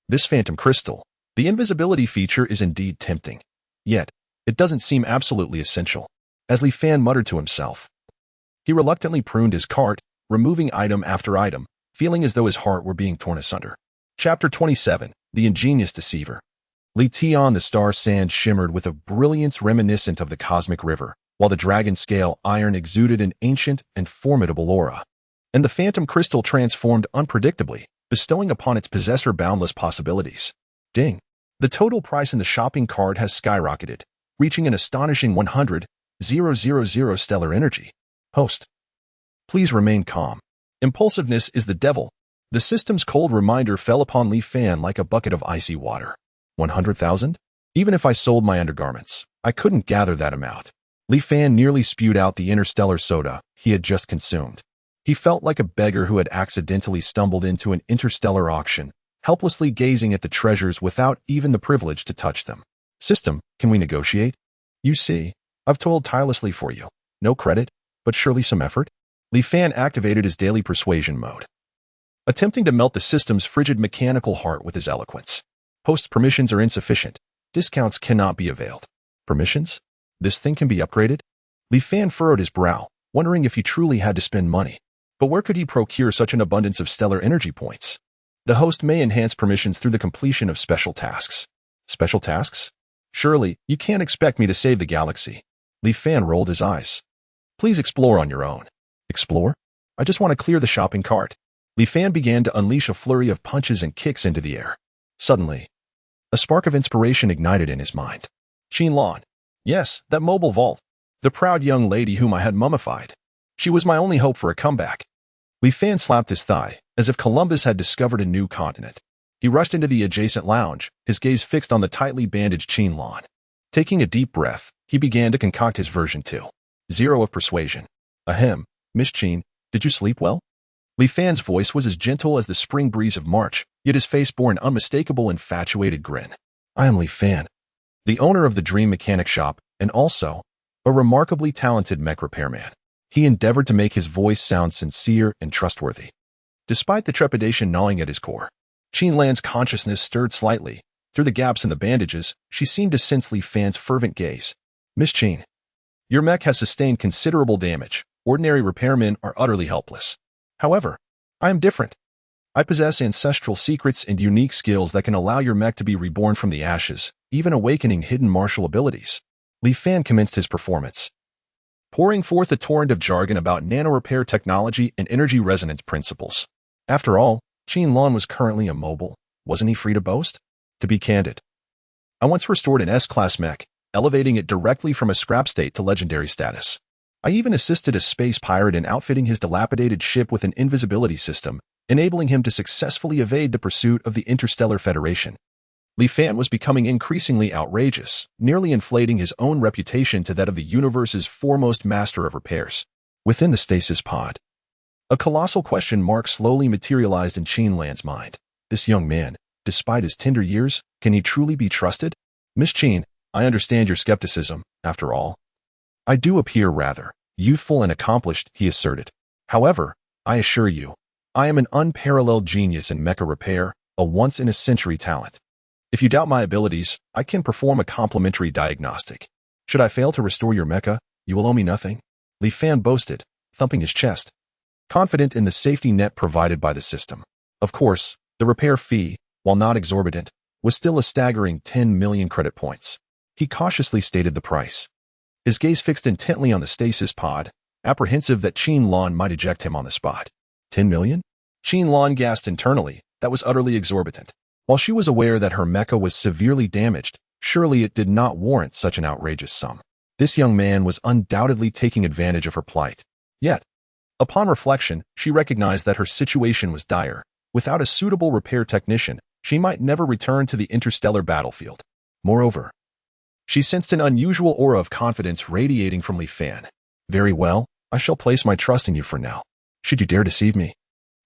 This phantom crystal, the invisibility feature is indeed tempting. Yet, it doesn't seem absolutely essential. As Li Fan muttered to himself, he reluctantly pruned his cart, removing item after item, feeling as though his heart were being torn asunder. Chapter 27, The Ingenious Deceiver. Li Tian, the star sand shimmered with a brilliance reminiscent of the cosmic river, while the dragon scale iron exuded an ancient and formidable aura. And the phantom crystal transformed unpredictably, bestowing upon its possessor boundless possibilities. Ding. The total price in the shopping cart has skyrocketed, reaching an astonishing 100,000 stellar energy. Host. Please remain calm. Impulsiveness is the devil. The system's cold reminder fell upon Li Fan like a bucket of icy water. 100,000? Even if I sold my undergarments, I couldn't gather that amount. Li Fan nearly spewed out the interstellar soda he had just consumed. He felt like a beggar who had accidentally stumbled into an interstellar auction, helplessly gazing at the treasures without even the privilege to touch them. System, can we negotiate? You see, I've toiled tirelessly for you. No credit, but surely some effort? Li Fan activated his daily persuasion mode, attempting to melt the system's frigid mechanical heart with his eloquence. Host permissions are insufficient. Discounts cannot be availed. Permissions? This thing can be upgraded? Li Fan furrowed his brow, wondering if he truly had to spend money. But where could he procure such an abundance of stellar energy points? The host may enhance permissions through the completion of special tasks. Special tasks? Surely, you can't expect me to save the galaxy. Li Fan rolled his eyes. Please explore on your own. Explore? I just want to clear the shopping cart. Li Fan began to unleash a flurry of punches and kicks into the air. Suddenly, a spark of inspiration ignited in his mind. Qinlan. Yes, that mobile vault. The proud young lady whom I had mummified. She was my only hope for a comeback. Li Fan slapped his thigh, as if Columbus had discovered a new continent. He rushed into the adjacent lounge, his gaze fixed on the tightly bandaged Qinlan. Taking a deep breath, he began to concoct his version 2.0 of persuasion. Ahem, Miss Qin, did you sleep well? Li Fan's voice was as gentle as the spring breeze of March, yet his face bore an unmistakable infatuated grin. I am Li Fan, the owner of the Dream Mechanic Shop, and also a remarkably talented mech repairman. He endeavored to make his voice sound sincere and trustworthy. Despite the trepidation gnawing at his core, Qinlan's consciousness stirred slightly. Through the gaps in the bandages, she seemed to sense Li Fan's fervent gaze. Miss Qin, your mech has sustained considerable damage. Ordinary repairmen are utterly helpless. However, I am different. I possess ancestral secrets and unique skills that can allow your mech to be reborn from the ashes, even awakening hidden martial abilities. Li Fan commenced his performance, pouring forth a torrent of jargon about nanorepair technology and energy resonance principles. After all, Qinlan was currently immobile. Wasn't he free to boast? To be candid, I once restored an S-Class mech, elevating it directly from a scrap state to legendary status. I even assisted a space pirate in outfitting his dilapidated ship with an invisibility system, enabling him to successfully evade the pursuit of the Interstellar Federation. Li Fan was becoming increasingly outrageous, nearly inflating his own reputation to that of the universe's foremost master of repairs. Within the stasis pod, a colossal question mark slowly materialized in Qinlan's mind. This young man, despite his tender years, can he truly be trusted? Miss Qin, I understand your skepticism, after all. I do appear rather youthful and accomplished, he asserted. However, I assure you, I am an unparalleled genius in mecha repair, a once-in-a-century talent. If you doubt my abilities, I can perform a complimentary diagnostic. Should I fail to restore your mecha, you will owe me nothing. Li Fan boasted, thumping his chest, confident in the safety net provided by the system. Of course, the repair fee, while not exorbitant, was still a staggering 10 million credit points. He cautiously stated the price, his gaze fixed intently on the stasis pod, apprehensive that Qinlan might eject him on the spot. 10 million? Qinlan gasped internally. That was utterly exorbitant. While she was aware that her mecha was severely damaged, surely it did not warrant such an outrageous sum. This young man was undoubtedly taking advantage of her plight. Yet, upon reflection, she recognized that her situation was dire. Without a suitable repair technician, she might never return to the interstellar battlefield. Moreover, she sensed an unusual aura of confidence radiating from Li Fan. Very well, I shall place my trust in you for now. Should you dare deceive me,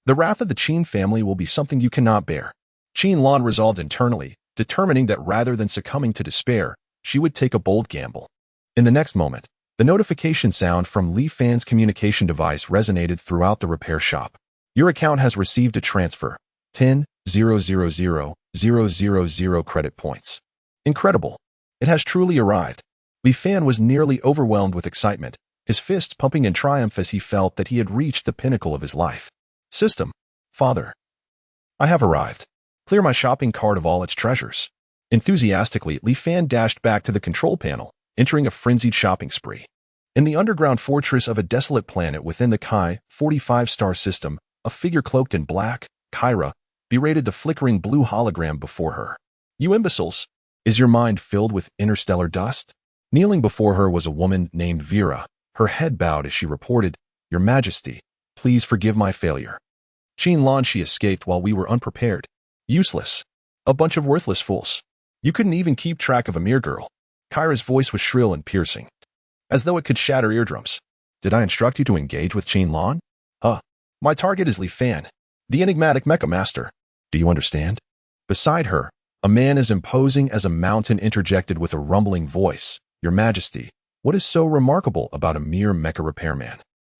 the wrath of the Qin family will be something you cannot bear. Qinlan resolved internally, determining that rather than succumbing to despair, she would take a bold gamble. In the next moment, the notification sound from Li Fan's communication device resonated throughout the repair shop. Your account has received a transfer. 10,000,000 credit points. Incredible. It has truly arrived. Li Fan was nearly overwhelmed with excitement, his fists pumping in triumph as he felt that he had reached the pinnacle of his life. System. Father. I have arrived. Clear my shopping cart of all its treasures. Enthusiastically, Li Fan dashed back to the control panel, entering a frenzied shopping spree. In the underground fortress of a desolate planet within the Kai 45-star system, a figure cloaked in black, Kyra, berated the flickering blue hologram before her. You imbeciles! Is your mind filled with interstellar dust? Kneeling before her was a woman named Vera, her head bowed as she reported, Your Majesty, please forgive my failure. Qinlan, she escaped while we were unprepared. Useless. A bunch of worthless fools. You couldn't even keep track of a mere girl. Kyra's voice was shrill and piercing, as though it could shatter eardrums. Did I instruct you to engage with Qinlan? My target is Li Fan, the enigmatic mecha master. Do you understand? Beside her, a man as imposing as a mountain interjected with a rumbling voice. Your Majesty, what is so remarkable about a mere mecha repairman?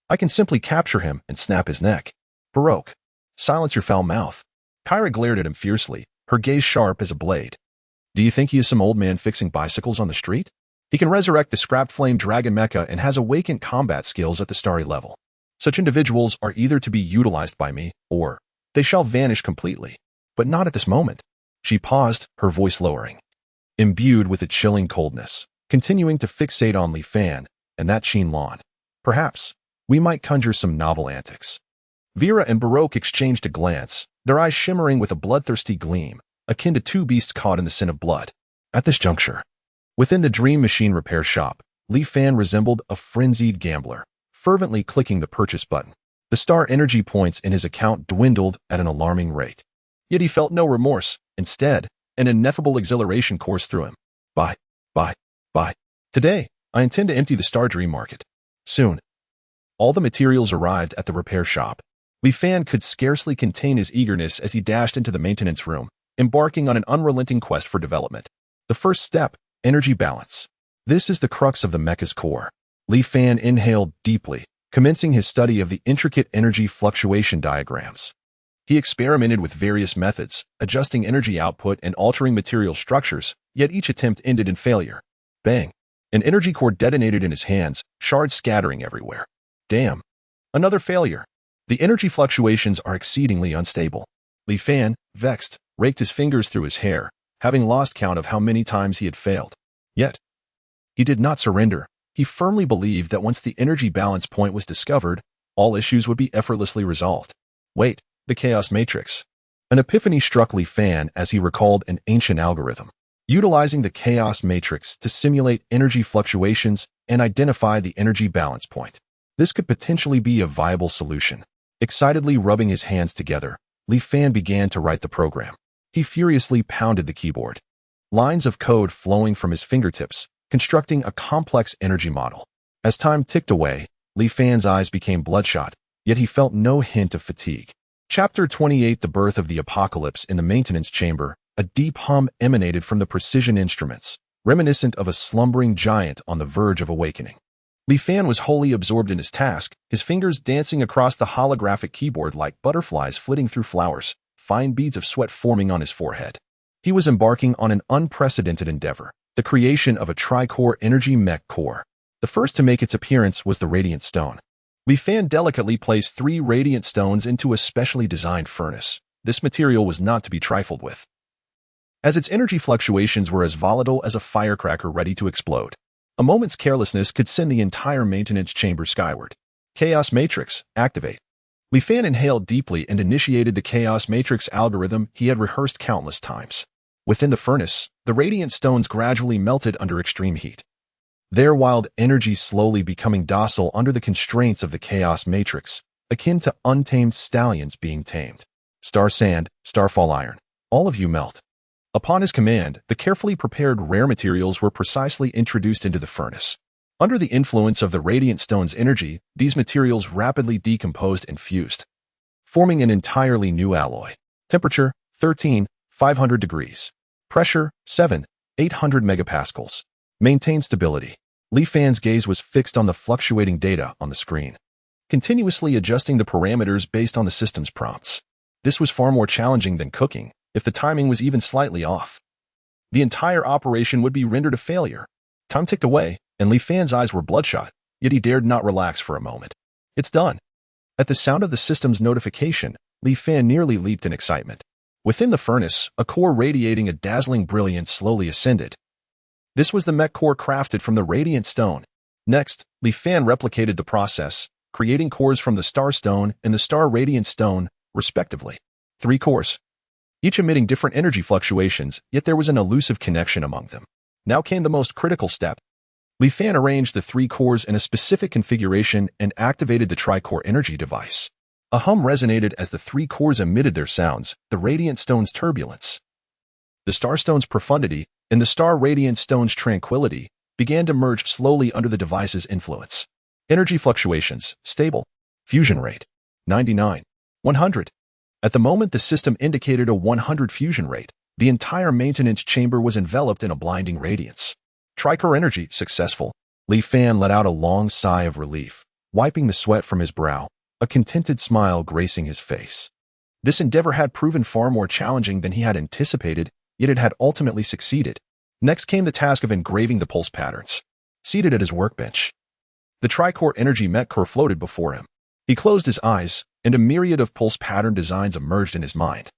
I can simply capture him and snap his neck. Baroque. Silence your foul mouth. Kyra glared at him fiercely, her gaze sharp as a blade. Do you think he is some old man fixing bicycles on the street? He can resurrect the scrap flame dragon mecha and has awakened combat skills at the starry level. Such individuals are either to be utilized by me, or they shall vanish completely. But not at this moment. She paused, her voice lowering. imbued with a chilling coldness, continuing to fixate on Li Fan and that sheen lawn. Perhaps we might conjure some novel antics. Vera and Baroque exchanged a glance, their eyes shimmering with a bloodthirsty gleam, akin to two beasts caught in the sin of blood. At this juncture, within the Dream Machine repair shop, Li Fan resembled a frenzied gambler, fervently clicking the purchase button. The star energy points in his account dwindled at an alarming rate. Yet he felt no remorse. Instead, an ineffable exhilaration coursed through him. Buy. Today, I intend to empty the Star Dream market. Soon. All the materials arrived at the repair shop. Li Fan could scarcely contain his eagerness as he dashed into the maintenance room, embarking on an unrelenting quest for development. The first step, energy balance. This is the crux of the Mecha's core. Li Fan inhaled deeply, commencing his study of the intricate energy fluctuation diagrams. He experimented with various methods, adjusting energy output and altering material structures, yet each attempt ended in failure. Bang! An energy core detonated in his hands, shards scattering everywhere. Damn! Another failure. The energy fluctuations are exceedingly unstable. Li Fan, vexed, raked his fingers through his hair, having lost count of how many times he had failed. Yet, he did not surrender. He firmly believed that once the energy balance point was discovered, all issues would be effortlessly resolved. Wait, the chaos matrix. An epiphany struck Li Fan as he recalled an ancient algorithm, utilizing the chaos matrix to simulate energy fluctuations and identify the energy balance point. This could potentially be a viable solution. Excitedly rubbing his hands together, Li Fan began to write the program. He furiously pounded the keyboard. Lines of code flowing from his fingertips, constructing a complex energy model. As time ticked away, Li Fan's eyes became bloodshot, yet he felt no hint of fatigue. Chapter 28: The Birth of the Apocalypse. In the maintenance chamber, a deep hum emanated from the precision instruments, reminiscent of a slumbering giant on the verge of awakening. Li Fan was wholly absorbed in his task, his fingers dancing across the holographic keyboard like butterflies flitting through flowers, fine beads of sweat forming on his forehead. He was embarking on an unprecedented endeavor, the creation of a tri-core energy mech core. The first to make its appearance was the Radiant Stone. Li Fan delicately placed 3 radiant stones into a specially designed furnace. This material was not to be trifled with, as its energy fluctuations were as volatile as a firecracker ready to explode. A moment's carelessness could send the entire maintenance chamber skyward. Chaos Matrix, activate. Li Fan inhaled deeply and initiated the Chaos Matrix algorithm he had rehearsed countless times. Within the furnace, the radiant stones gradually melted under extreme heat, their wild energy slowly becoming docile under the constraints of the Chaos Matrix, akin to untamed stallions being tamed. Star Sand, Starfall Iron, all of you melt. Upon his command, the carefully prepared rare materials were precisely introduced into the furnace. Under the influence of the Radiant Stone's energy, these materials rapidly decomposed and fused, forming an entirely new alloy. Temperature, 13,500 degrees. Pressure, 7,800 megapascals. Maintain stability. Li Fan's gaze was fixed on the fluctuating data on the screen, continuously adjusting the parameters based on the system's prompts. This was far more challenging than cooking. If the timing was even slightly off, the entire operation would be rendered a failure. Time ticked away, and Li Fan's eyes were bloodshot, yet he dared not relax for a moment. It's done. At the sound of the system's notification, Li Fan nearly leaped in excitement. Within the furnace, a core radiating a dazzling brilliance slowly ascended. This was the mech core crafted from the Radiant Stone. Next, Li Fan replicated the process, creating cores from the Star Stone and the Star Radiant Stone, respectively. 3 cores, each emitting different energy fluctuations, yet there was an elusive connection among them. Now came the most critical step. Li Fan arranged the 3 cores in a specific configuration and activated the tri-core energy device. A hum resonated as the 3 cores emitted their sounds, the Radiant Stone's turbulence, the Star Stone's profundity, and the Star Radiant Stone's tranquility began to merge slowly under the device's influence. Energy fluctuations, stable. Fusion rate, 99. 100. At the moment the system indicated a 100 fusion rate, the entire maintenance chamber was enveloped in a blinding radiance. Tri-core energy, successful. Li Fan let out a long sigh of relief, wiping the sweat from his brow, a contented smile gracing his face. This endeavor had proven far more challenging than he had anticipated, yet it had ultimately succeeded. Next came the task of engraving the pulse patterns. Seated at his workbench, the tri-core energy mech core floated before him. He closed his eyes, and a myriad of pulse pattern designs emerged in his mind,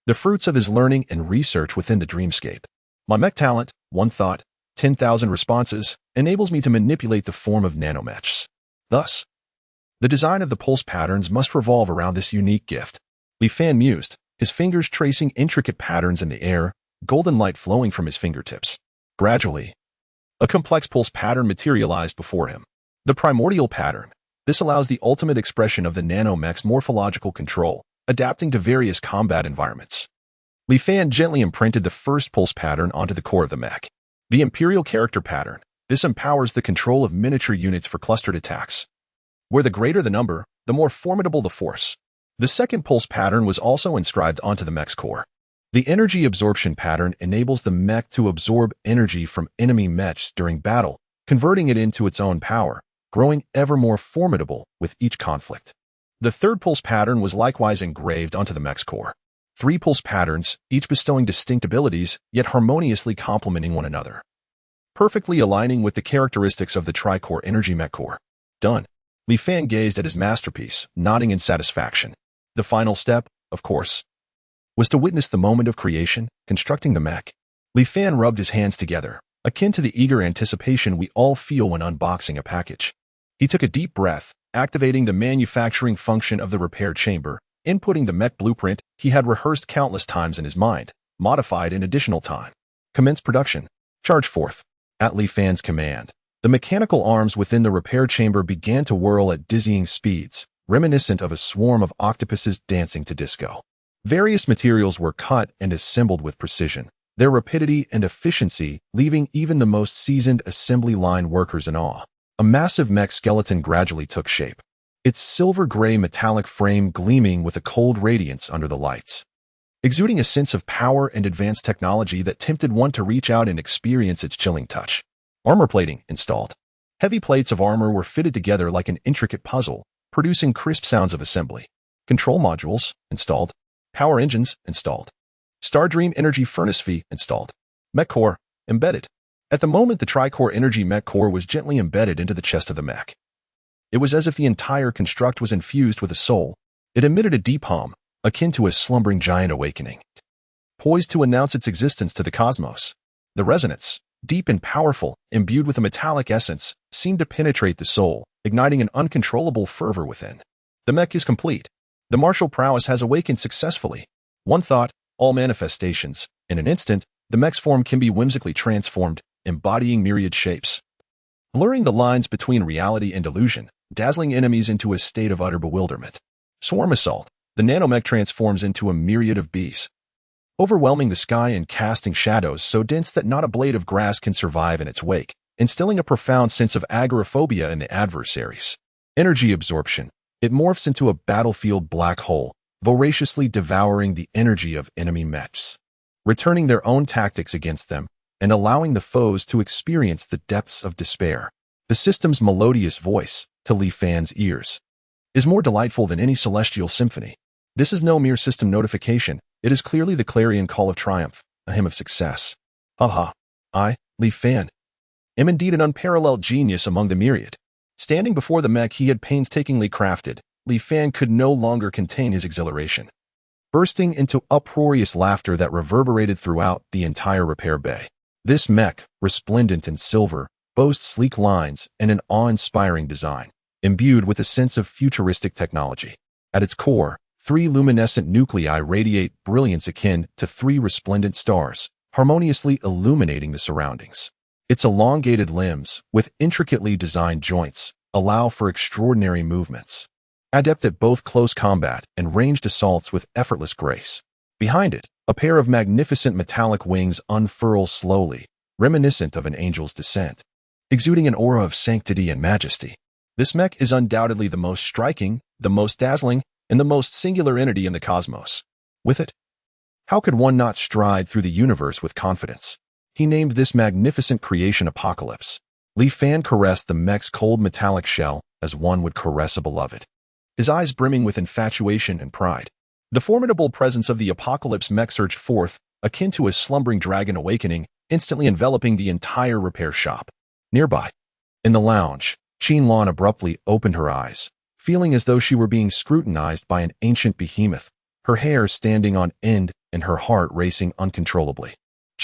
the fruits of his learning and research within the dreamscape. My mech talent, one thought, 10,000 responses, enables me to manipulate the form of nanomechs. Thus, the design of the pulse patterns must revolve around this unique gift. Li Fan mused, his fingers tracing intricate patterns in the air, golden light flowing from his fingertips. Gradually, a complex pulse pattern materialized before him. The primordial pattern. This allows the ultimate expression of the nanomech's morphological control, adapting to various combat environments. Li Fan gently imprinted the first pulse pattern onto the core of the mech. The imperial character pattern. This empowers the control of miniature units for clustered attacks. Where the greater the number, the more formidable the force. The second pulse pattern was also inscribed onto the mech's core. The energy absorption pattern enables the mech to absorb energy from enemy mechs during battle, converting it into its own power, growing ever more formidable with each conflict. The third pulse pattern was likewise engraved onto the mech's core. 3 pulse patterns, each bestowing distinct abilities, yet harmoniously complementing one another, perfectly aligning with the characteristics of the tricore energy mech core. Done. Li Fan gazed at his masterpiece, nodding in satisfaction. The final step, of course, was to witness the moment of creation, constructing the mech. Li Fan rubbed his hands together, akin to the eager anticipation we all feel when unboxing a package. He took a deep breath, activating the manufacturing function of the repair chamber, inputting the mech blueprint he had rehearsed countless times in his mind, modified in additional time. Commence production. Charge forth. At Li Fan's command, the mechanical arms within the repair chamber began to whirl at dizzying speeds, reminiscent of a swarm of octopuses dancing to disco. Various materials were cut and assembled with precision, their rapidity and efficiency leaving even the most seasoned assembly line workers in awe. A massive mech skeleton gradually took shape, its silver-gray metallic frame gleaming with a cold radiance under the lights, exuding a sense of power and advanced technology that tempted one to reach out and experience its chilling touch. Armor plating installed. Heavy plates of armor were fitted together like an intricate puzzle, producing crisp sounds of assembly. Control modules installed. Power engines installed. Stardream Energy Furnace V installed. Mech core embedded. At the moment, the tricore energy mech core was gently embedded into the chest of the mech. It was as if the entire construct was infused with a soul. It emitted a deep hum, akin to a slumbering giant awakening, poised to announce its existence to the cosmos. The resonance, deep and powerful, imbued with a metallic essence, seemed to penetrate the soul, igniting an uncontrollable fervor within. The mech is complete. The martial prowess has awakened successfully. One thought, all manifestations. In an instant, the mech's form can be whimsically transformed, embodying myriad shapes, blurring the lines between reality and illusion, dazzling enemies into a state of utter bewilderment. Swarm assault. The nanomech transforms into a myriad of bees, overwhelming the sky and casting shadows so dense that not a blade of grass can survive in its wake, instilling a profound sense of agoraphobia in the adversaries. Energy absorption. It morphs into a battlefield black hole, voraciously devouring the energy of enemy mechs, returning their own tactics against them, and allowing the foes to experience the depths of despair. The system's melodious voice, to Li Fan's ears, is more delightful than any celestial symphony. This is no mere system notification, it is clearly the clarion call of triumph, a hymn of success. I, Li Fan, am indeed an unparalleled genius among the myriad. Standing before the mech he had painstakingly crafted, Li Fan could no longer contain his exhilaration, bursting into uproarious laughter that reverberated throughout the entire repair bay. This mech, resplendent in silver, boasts sleek lines and an awe-inspiring design, imbued with a sense of futuristic technology. At its core, 3 luminescent nuclei radiate brilliance akin to 3 resplendent stars, harmoniously illuminating the surroundings. Its elongated limbs, with intricately designed joints, allow for extraordinary movements, adept at both close combat and ranged assaults with effortless grace. Behind it, a pair of magnificent metallic wings unfurl slowly, reminiscent of an angel's descent, exuding an aura of sanctity and majesty. This mech is undoubtedly the most striking, the most dazzling, and the most singular entity in the cosmos. With it, how could one not stride through the universe with confidence? He named this magnificent creation Apocalypse. Li Fan caressed the mech's cold metallic shell as one would caress a beloved, his eyes brimming with infatuation and pride. The formidable presence of the Apocalypse mech surged forth, akin to a slumbering dragon awakening, instantly enveloping the entire repair shop. Nearby, in the lounge, Qinlan abruptly opened her eyes, feeling as though she were being scrutinized by an ancient behemoth, her hair standing on end and her heart racing uncontrollably.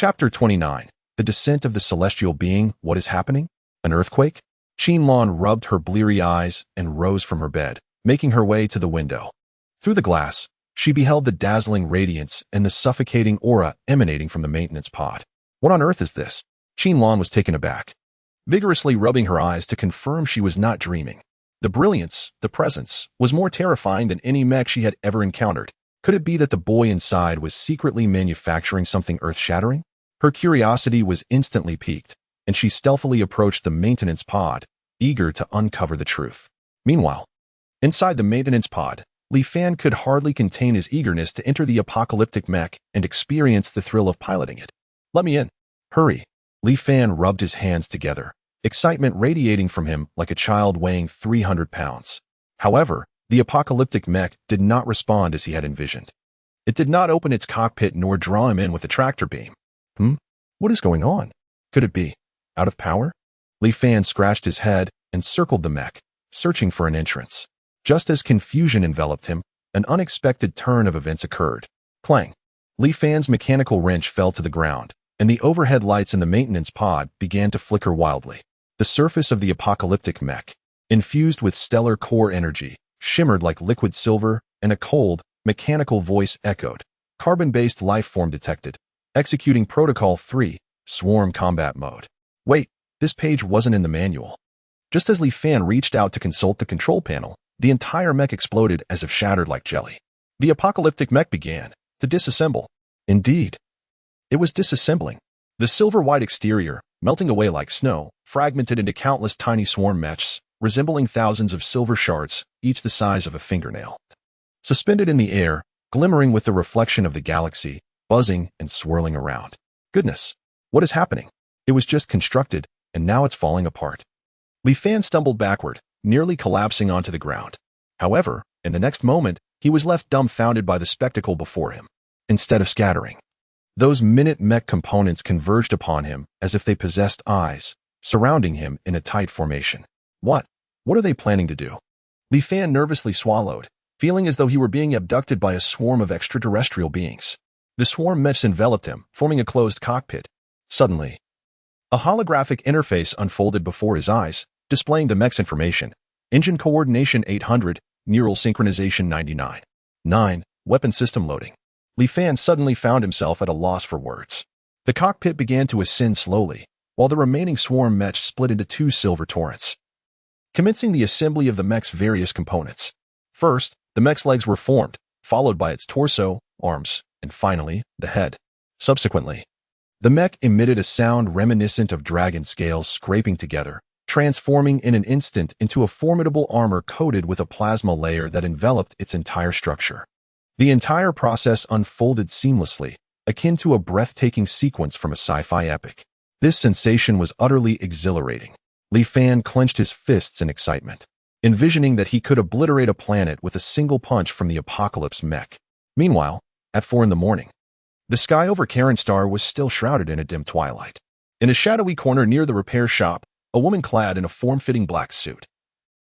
Chapter 29. The Descent of the Celestial Being. What is happening? An earthquake? Qinlan rubbed her bleary eyes and rose from her bed, making her way to the window. Through the glass, she beheld the dazzling radiance and the suffocating aura emanating from the maintenance pod. What on earth is this? Qinlan was taken aback, vigorously rubbing her eyes to confirm she was not dreaming. The brilliance, the presence, was more terrifying than any mech she had ever encountered. Could it be that the boy inside was secretly manufacturing something earth-shattering? Her curiosity was instantly piqued, and she stealthily approached the maintenance pod, eager to uncover the truth. Meanwhile, inside the maintenance pod, Li Fan could hardly contain his eagerness to enter the apocalyptic mech and experience the thrill of piloting it. Let me in. Hurry. Li Fan rubbed his hands together, excitement radiating from him like a child weighing 300 pounds. However, the apocalyptic mech did not respond as he had envisioned. It did not open its cockpit nor draw him in with a tractor beam. What is going on? Could it be out of power? Li Fan scratched his head and circled the mech, searching for an entrance. Just as confusion enveloped him, an unexpected turn of events occurred. Clang! Li Fan's mechanical wrench fell to the ground, and the overhead lights in the maintenance pod began to flicker wildly. The surface of the apocalyptic mech, infused with stellar core energy, shimmered like liquid silver, and a cold, mechanical voice echoed. Carbon-based life form detected. Executing Protocol 3, Swarm Combat Mode. Wait, this page wasn't in the manual. Just as Li Fan reached out to consult the control panel, the entire mech exploded as if shattered like jelly. The apocalyptic mech began to disassemble. Indeed, it was disassembling. The silver-white exterior, melting away like snow, fragmented into countless tiny swarm mechs, resembling thousands of silver shards, each the size of a fingernail. Suspended in the air, glimmering with the reflection of the galaxy, buzzing and swirling around. Goodness, what is happening? It was just constructed, and now it's falling apart. Li Fan stumbled backward, nearly collapsing onto the ground. However, in the next moment, he was left dumbfounded by the spectacle before him. Instead of scattering, those minute mech components converged upon him as if they possessed eyes, surrounding him in a tight formation. What are they planning to do? Li Fan nervously swallowed, feeling as though he were being abducted by a swarm of extraterrestrial beings. The swarm mechs enveloped him, forming a closed cockpit. Suddenly, a holographic interface unfolded before his eyes, displaying the mech's information. Engine coordination 800, neural synchronization 99. 9. Weapon system loading. Li Fan suddenly found himself at a loss for words. The cockpit began to ascend slowly, while the remaining swarm mech split into two silver torrents, commencing the assembly of the mech's various components. First, the mech's legs were formed, followed by its torso, arms, and finally, the head. Subsequently, the mech emitted a sound reminiscent of dragon scales scraping together, transforming in an instant into a formidable armor coated with a plasma layer that enveloped its entire structure. The entire process unfolded seamlessly, akin to a breathtaking sequence from a sci-fi epic. This sensation was utterly exhilarating. Li Fan clenched his fists in excitement, envisioning that he could obliterate a planet with a single punch from the apocalypse mech. Meanwhile, at 4 a.m, the sky over Karenstar was still shrouded in a dim twilight. In a shadowy corner near the repair shop, a woman clad in a form-fitting black suit,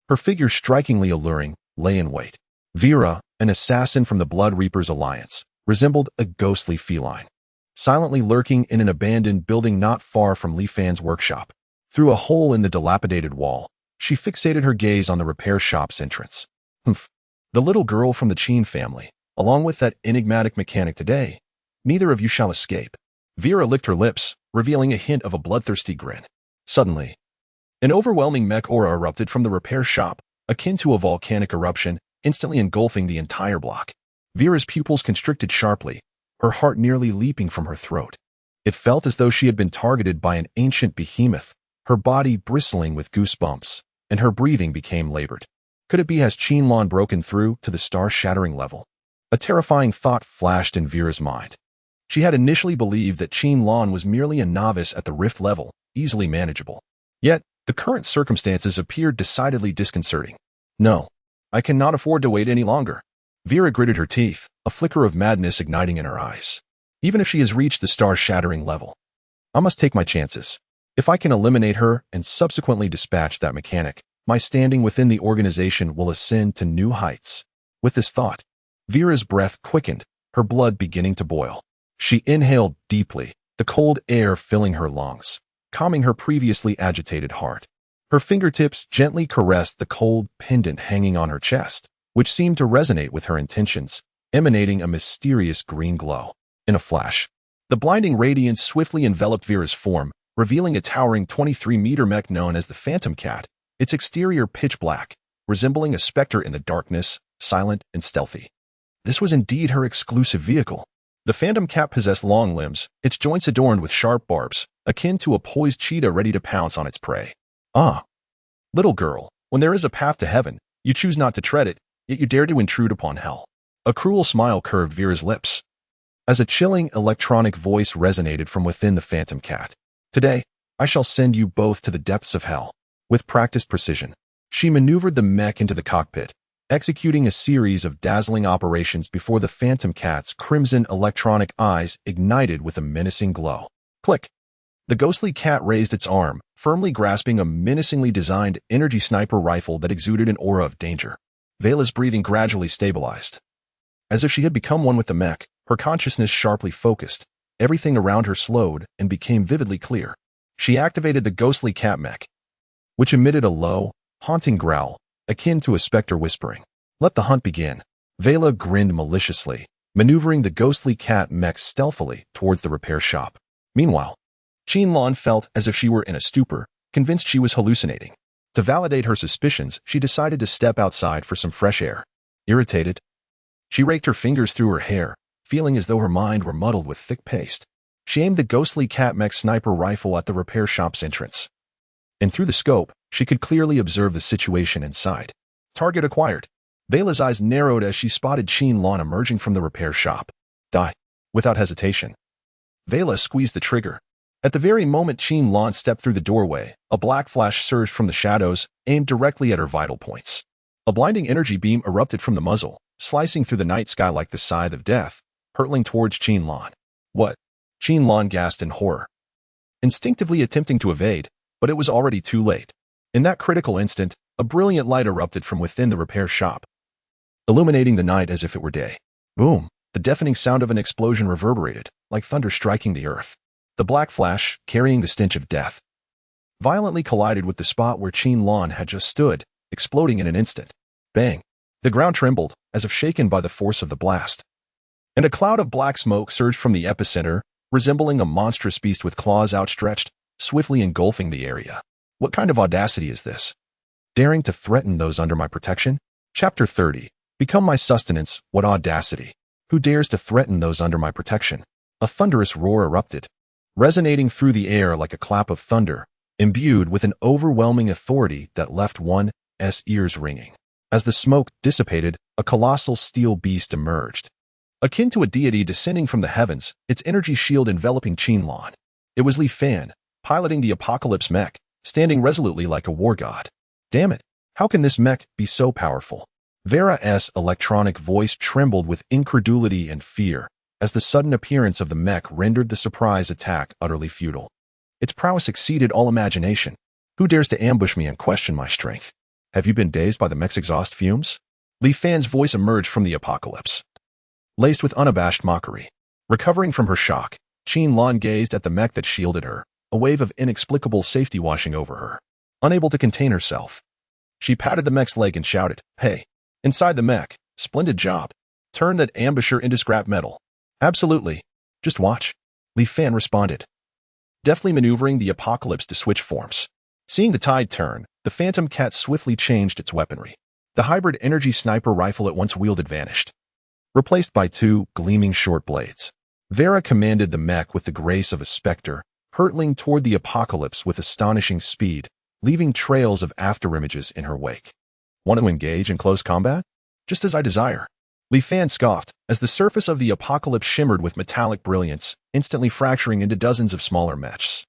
her figure strikingly alluring, lay in wait. Vera, an assassin from the Blood Reapers Alliance, resembled a ghostly feline, silently lurking in an abandoned building not far from Li Fan's workshop. Through a hole in the dilapidated wall, she fixated her gaze on the repair shop's entrance. The little girl from the Qin family, along with that enigmatic mechanic today. Neither of you shall escape. Vera licked her lips, revealing a hint of a bloodthirsty grin. Suddenly, an overwhelming mech aura erupted from the repair shop, akin to a volcanic eruption, instantly engulfing the entire block. Vera's pupils constricted sharply, her heart nearly leaping from her throat. It felt as though she had been targeted by an ancient behemoth, her body bristling with goosebumps, and her breathing became labored. Could it be has Qinlan broken through to the star-shattering level? A terrifying thought flashed in Vera's mind. She had initially believed that Qinlan was merely a novice at the rift level, easily manageable. Yet, the current circumstances appeared decidedly disconcerting. No, I cannot afford to wait any longer. Vera gritted her teeth, a flicker of madness igniting in her eyes. Even if she has reached the star-shattering level, I must take my chances. If I can eliminate her and subsequently dispatch that mechanic, my standing within the organization will ascend to new heights. With this thought, Vera's breath quickened, her blood beginning to boil. She inhaled deeply, the cold air filling her lungs, calming her previously agitated heart. Her fingertips gently caressed the cold pendant hanging on her chest, which seemed to resonate with her intentions, emanating a mysterious green glow. In a flash, the blinding radiance swiftly enveloped Vera's form, revealing a towering 23-meter mech known as the Phantom Cat, its exterior pitch black, resembling a specter in the darkness, silent and stealthy. This was indeed her exclusive vehicle. The Phantom Cat possessed long limbs, its joints adorned with sharp barbs, akin to a poised cheetah ready to pounce on its prey. Ah, little girl, when there is a path to heaven, you choose not to tread it, yet you dare to intrude upon hell. A cruel smile curved Vera's lips, as a chilling electronic voice resonated from within the Phantom Cat. Today, I shall send you both to the depths of hell. With practiced precision, she maneuvered the mech into the cockpit, executing a series of dazzling operations before the Phantom Cat's crimson electronic eyes ignited with a menacing glow. Click! The ghostly cat raised its arm, firmly grasping a menacingly designed energy sniper rifle that exuded an aura of danger. Vela's breathing gradually stabilized. As if she had become one with the mech, her consciousness sharply focused. Everything around her slowed and became vividly clear. She activated the ghostly cat mech, which emitted a low, haunting growl, akin to a specter whispering. Let the hunt begin. Vela grinned maliciously, maneuvering the ghostly cat mech stealthily towards the repair shop. Meanwhile, Qianlan felt as if she were in a stupor, convinced she was hallucinating. To validate her suspicions, she decided to step outside for some fresh air. Irritated, she raked her fingers through her hair, feeling as though her mind were muddled with thick paste. She aimed the ghostly cat mech sniper rifle at the repair shop's entrance. And through the scope, she could clearly observe the situation inside. Target acquired. Vela's eyes narrowed as she spotted Qianlan emerging from the repair shop. Die. Without hesitation, Vela squeezed the trigger. At the very moment Qianlan stepped through the doorway, a black flash surged from the shadows, aimed directly at her vital points. A blinding energy beam erupted from the muzzle, slicing through the night sky like the scythe of death, hurtling towards Qianlan. What? Qianlan gasped in horror, instinctively attempting to evade, but it was already too late. In that critical instant, a brilliant light erupted from within the repair shop, illuminating the night as if it were day. Boom! The deafening sound of an explosion reverberated, like thunder striking the earth. The black flash, carrying the stench of death, violently collided with the spot where Qianlan had just stood, exploding in an instant. Bang! The ground trembled, as if shaken by the force of the blast. And a cloud of black smoke surged from the epicenter, resembling a monstrous beast with claws outstretched, swiftly engulfing the area. What kind of audacity is this? Daring to threaten those under my protection? Chapter 30. Become my sustenance, what audacity! Who dares to threaten those under my protection? A thunderous roar erupted, resonating through the air like a clap of thunder, imbued with an overwhelming authority that left one's ears ringing. As the smoke dissipated, a colossal steel beast emerged. Akin to a deity descending from the heavens, its energy shield enveloping Qianlan. It was Li Fan, piloting the Apocalypse mech, standing resolutely like a war god. Damn it, how can this mech be so powerful? Vera's electronic voice trembled with incredulity and fear, as the sudden appearance of the mech rendered the surprise attack utterly futile. Its prowess exceeded all imagination. Who dares to ambush me and question my strength? Have you been dazed by the mech's exhaust fumes? Li Fan's voice emerged from the apocalypse, laced with unabashed mockery. Recovering from her shock, Qianlan gazed at the mech that shielded her, a wave of inexplicable safety washing over her. Unable to contain herself, she patted the mech's leg and shouted, "Hey, inside the mech, splendid job. Turn that ambusher into scrap metal." "Absolutely. Just watch," Li Fan responded, deftly maneuvering the apocalypse to switch forms. Seeing the tide turn, the Phantom Cat swiftly changed its weaponry. The hybrid energy sniper rifle it once wielded vanished, replaced by two gleaming short blades. Vera commanded the mech with the grace of a specter, hurtling toward the apocalypse with astonishing speed, leaving trails of afterimages in her wake. Want to engage in close combat? Just as I desire. Li Fan scoffed, as the surface of the apocalypse shimmered with metallic brilliance, instantly fracturing into dozens of smaller mechs,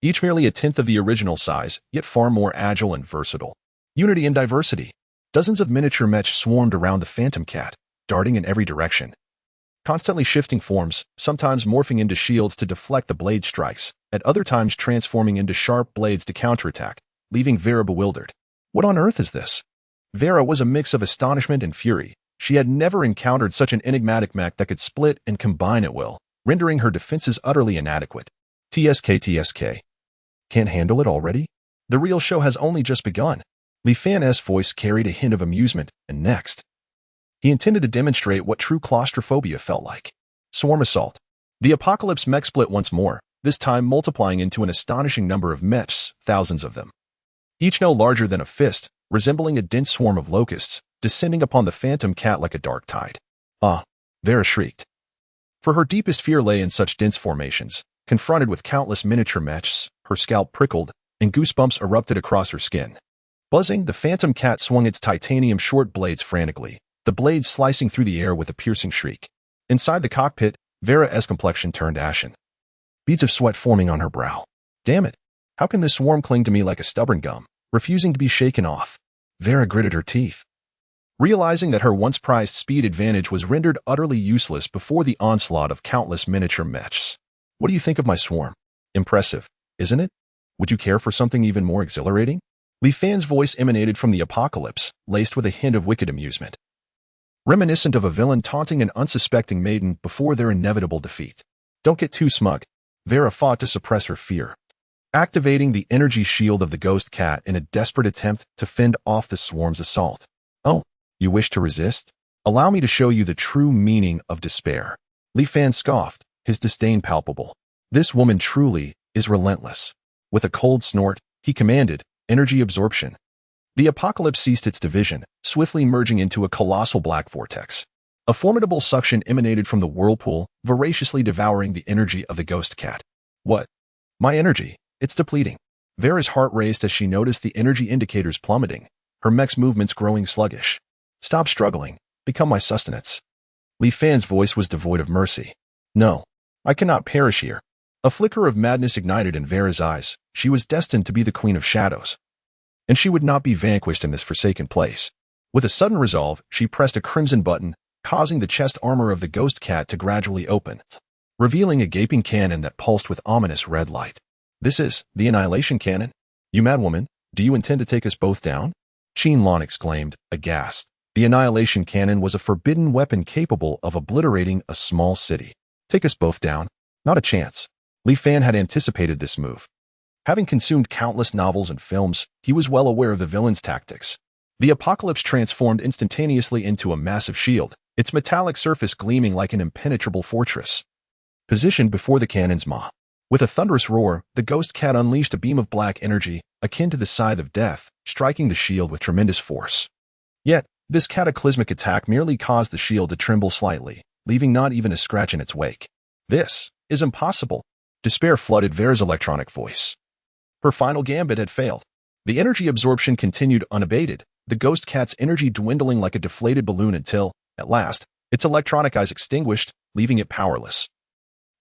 each merely a tenth of the original size, yet far more agile and versatile. Unity in diversity. Dozens of miniature mechs swarmed around the Phantom Cat, darting in every direction, constantly shifting forms, sometimes morphing into shields to deflect the blade strikes, at other times transforming into sharp blades to counterattack, leaving Vera bewildered. What on earth is this? Vera was a mix of astonishment and fury. She had never encountered such an enigmatic mech that could split and combine at will, rendering her defenses utterly inadequate. TSK. Can't handle it already? The real show has only just begun. Li Fan's voice carried a hint of amusement, and next, he intended to demonstrate what true claustrophobia felt like. Swarm assault. The Apocalypse mech split once more, this time multiplying into an astonishing number of mechs, thousands of them. Each no larger than a fist, resembling a dense swarm of locusts, descending upon the phantom cat like a dark tide. Ah, Vera shrieked. For her deepest fear lay in such dense formations. Confronted with countless miniature mechs, her scalp prickled, and goosebumps erupted across her skin. Buzzing, the phantom cat swung its titanium short blades frantically, the blades slicing through the air with a piercing shriek. Inside the cockpit, Vera's complexion turned ashen. Beads of sweat forming on her brow. Damn it! How can this swarm cling to me like a stubborn gum, refusing to be shaken off? Vera gritted her teeth. Realizing that her once-prized speed advantage was rendered utterly useless before the onslaught of countless miniature mechs. What do you think of my swarm? Impressive, isn't it? Would you care for something even more exhilarating? Li Fan's voice emanated from the Apocalypse, laced with a hint of wicked amusement. Reminiscent of a villain taunting an unsuspecting maiden before their inevitable defeat. Don't get too smug. Vera fought to suppress her fear, activating the energy shield of the ghost cat in a desperate attempt to fend off the swarm's assault. Oh, you wish to resist? Allow me to show you the true meaning of despair. Li Fan scoffed, his disdain palpable. This woman truly is relentless. With a cold snort, he commanded, energy absorption. The Apocalypse ceased its division, swiftly merging into a colossal black vortex. A formidable suction emanated from the whirlpool, voraciously devouring the energy of the ghost cat. What? My energy. It's depleting. Vera's heart raced as she noticed the energy indicators plummeting, her mech's movements growing sluggish. Stop struggling. Become my sustenance. Li Fan's voice was devoid of mercy. No, I cannot perish here. A flicker of madness ignited in Vera's eyes. She was destined to be the Queen of Shadows, and she would not be vanquished in this forsaken place. With a sudden resolve, she pressed a crimson button, causing the chest armor of the ghost cat to gradually open, revealing a gaping cannon that pulsed with ominous red light. This is the Annihilation Cannon? You madwoman, do you intend to take us both down? Qin exclaimed, aghast. The Annihilation Cannon was a forbidden weapon capable of obliterating a small city. Take us both down? Not a chance. Li Fan had anticipated this move. Having consumed countless novels and films, he was well aware of the villain's tactics. The Apocalypse transformed instantaneously into a massive shield, its metallic surface gleaming like an impenetrable fortress. Positioned before the cannon's maw. With a thunderous roar, the ghost cat unleashed a beam of black energy, akin to the scythe of death, striking the shield with tremendous force. Yet, this cataclysmic attack merely caused the shield to tremble slightly, leaving not even a scratch in its wake. This is impossible. Despair flooded Vera's electronic voice. Her final gambit had failed. The energy absorption continued unabated, the ghost cat's energy dwindling like a deflated balloon until, at last, its electronic eyes extinguished, leaving it powerless.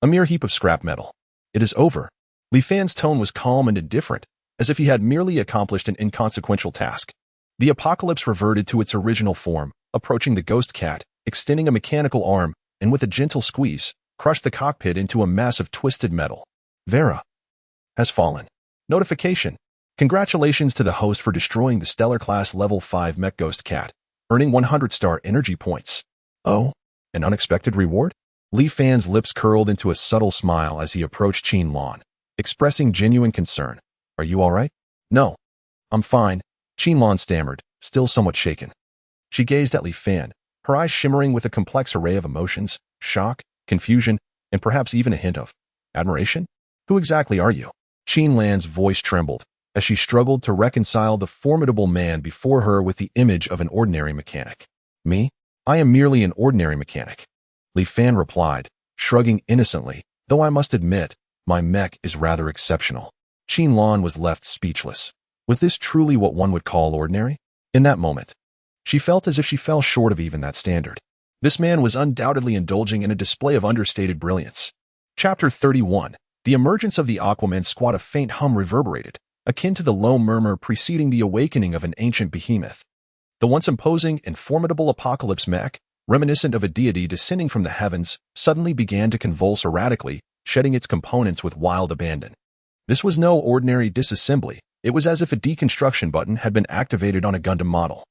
A mere heap of scrap metal. It is over. Li Fan's tone was calm and indifferent, as if he had merely accomplished an inconsequential task. The Apocalypse reverted to its original form, approaching the ghost cat, extending a mechanical arm, and with a gentle squeeze, crushed the cockpit into a mass of twisted metal. Vera has fallen. Notification. Congratulations to the host for destroying the Stellar Class Level 5 Mech Ghost Cat, earning 100-star energy points. Oh, an unexpected reward? Li Fan's lips curled into a subtle smile as he approached Qin, expressing genuine concern. Are you all right? No. I'm fine, Qin stammered, still somewhat shaken. She gazed at Li Fan, her eyes shimmering with a complex array of emotions, shock, confusion, and perhaps even a hint of admiration? Who exactly are you? Qin's voice trembled as she struggled to reconcile the formidable man before her with the image of an ordinary mechanic. Me? I am merely an ordinary mechanic. Li Fan replied, shrugging innocently, though I must admit, my mech is rather exceptional. Qin was left speechless. Was this truly what one would call ordinary? In that moment, she felt as if she fell short of even that standard. This man was undoubtedly indulging in a display of understated brilliance. Chapter 31. The emergence of the Aquaman squad. A faint hum reverberated, akin to the low murmur preceding the awakening of an ancient behemoth. The once imposing and formidable Apocalypse Mech, reminiscent of a deity descending from the heavens, suddenly began to convulse erratically, shedding its components with wild abandon. This was no ordinary disassembly. It was as if a deconstruction button had been activated on a Gundam model,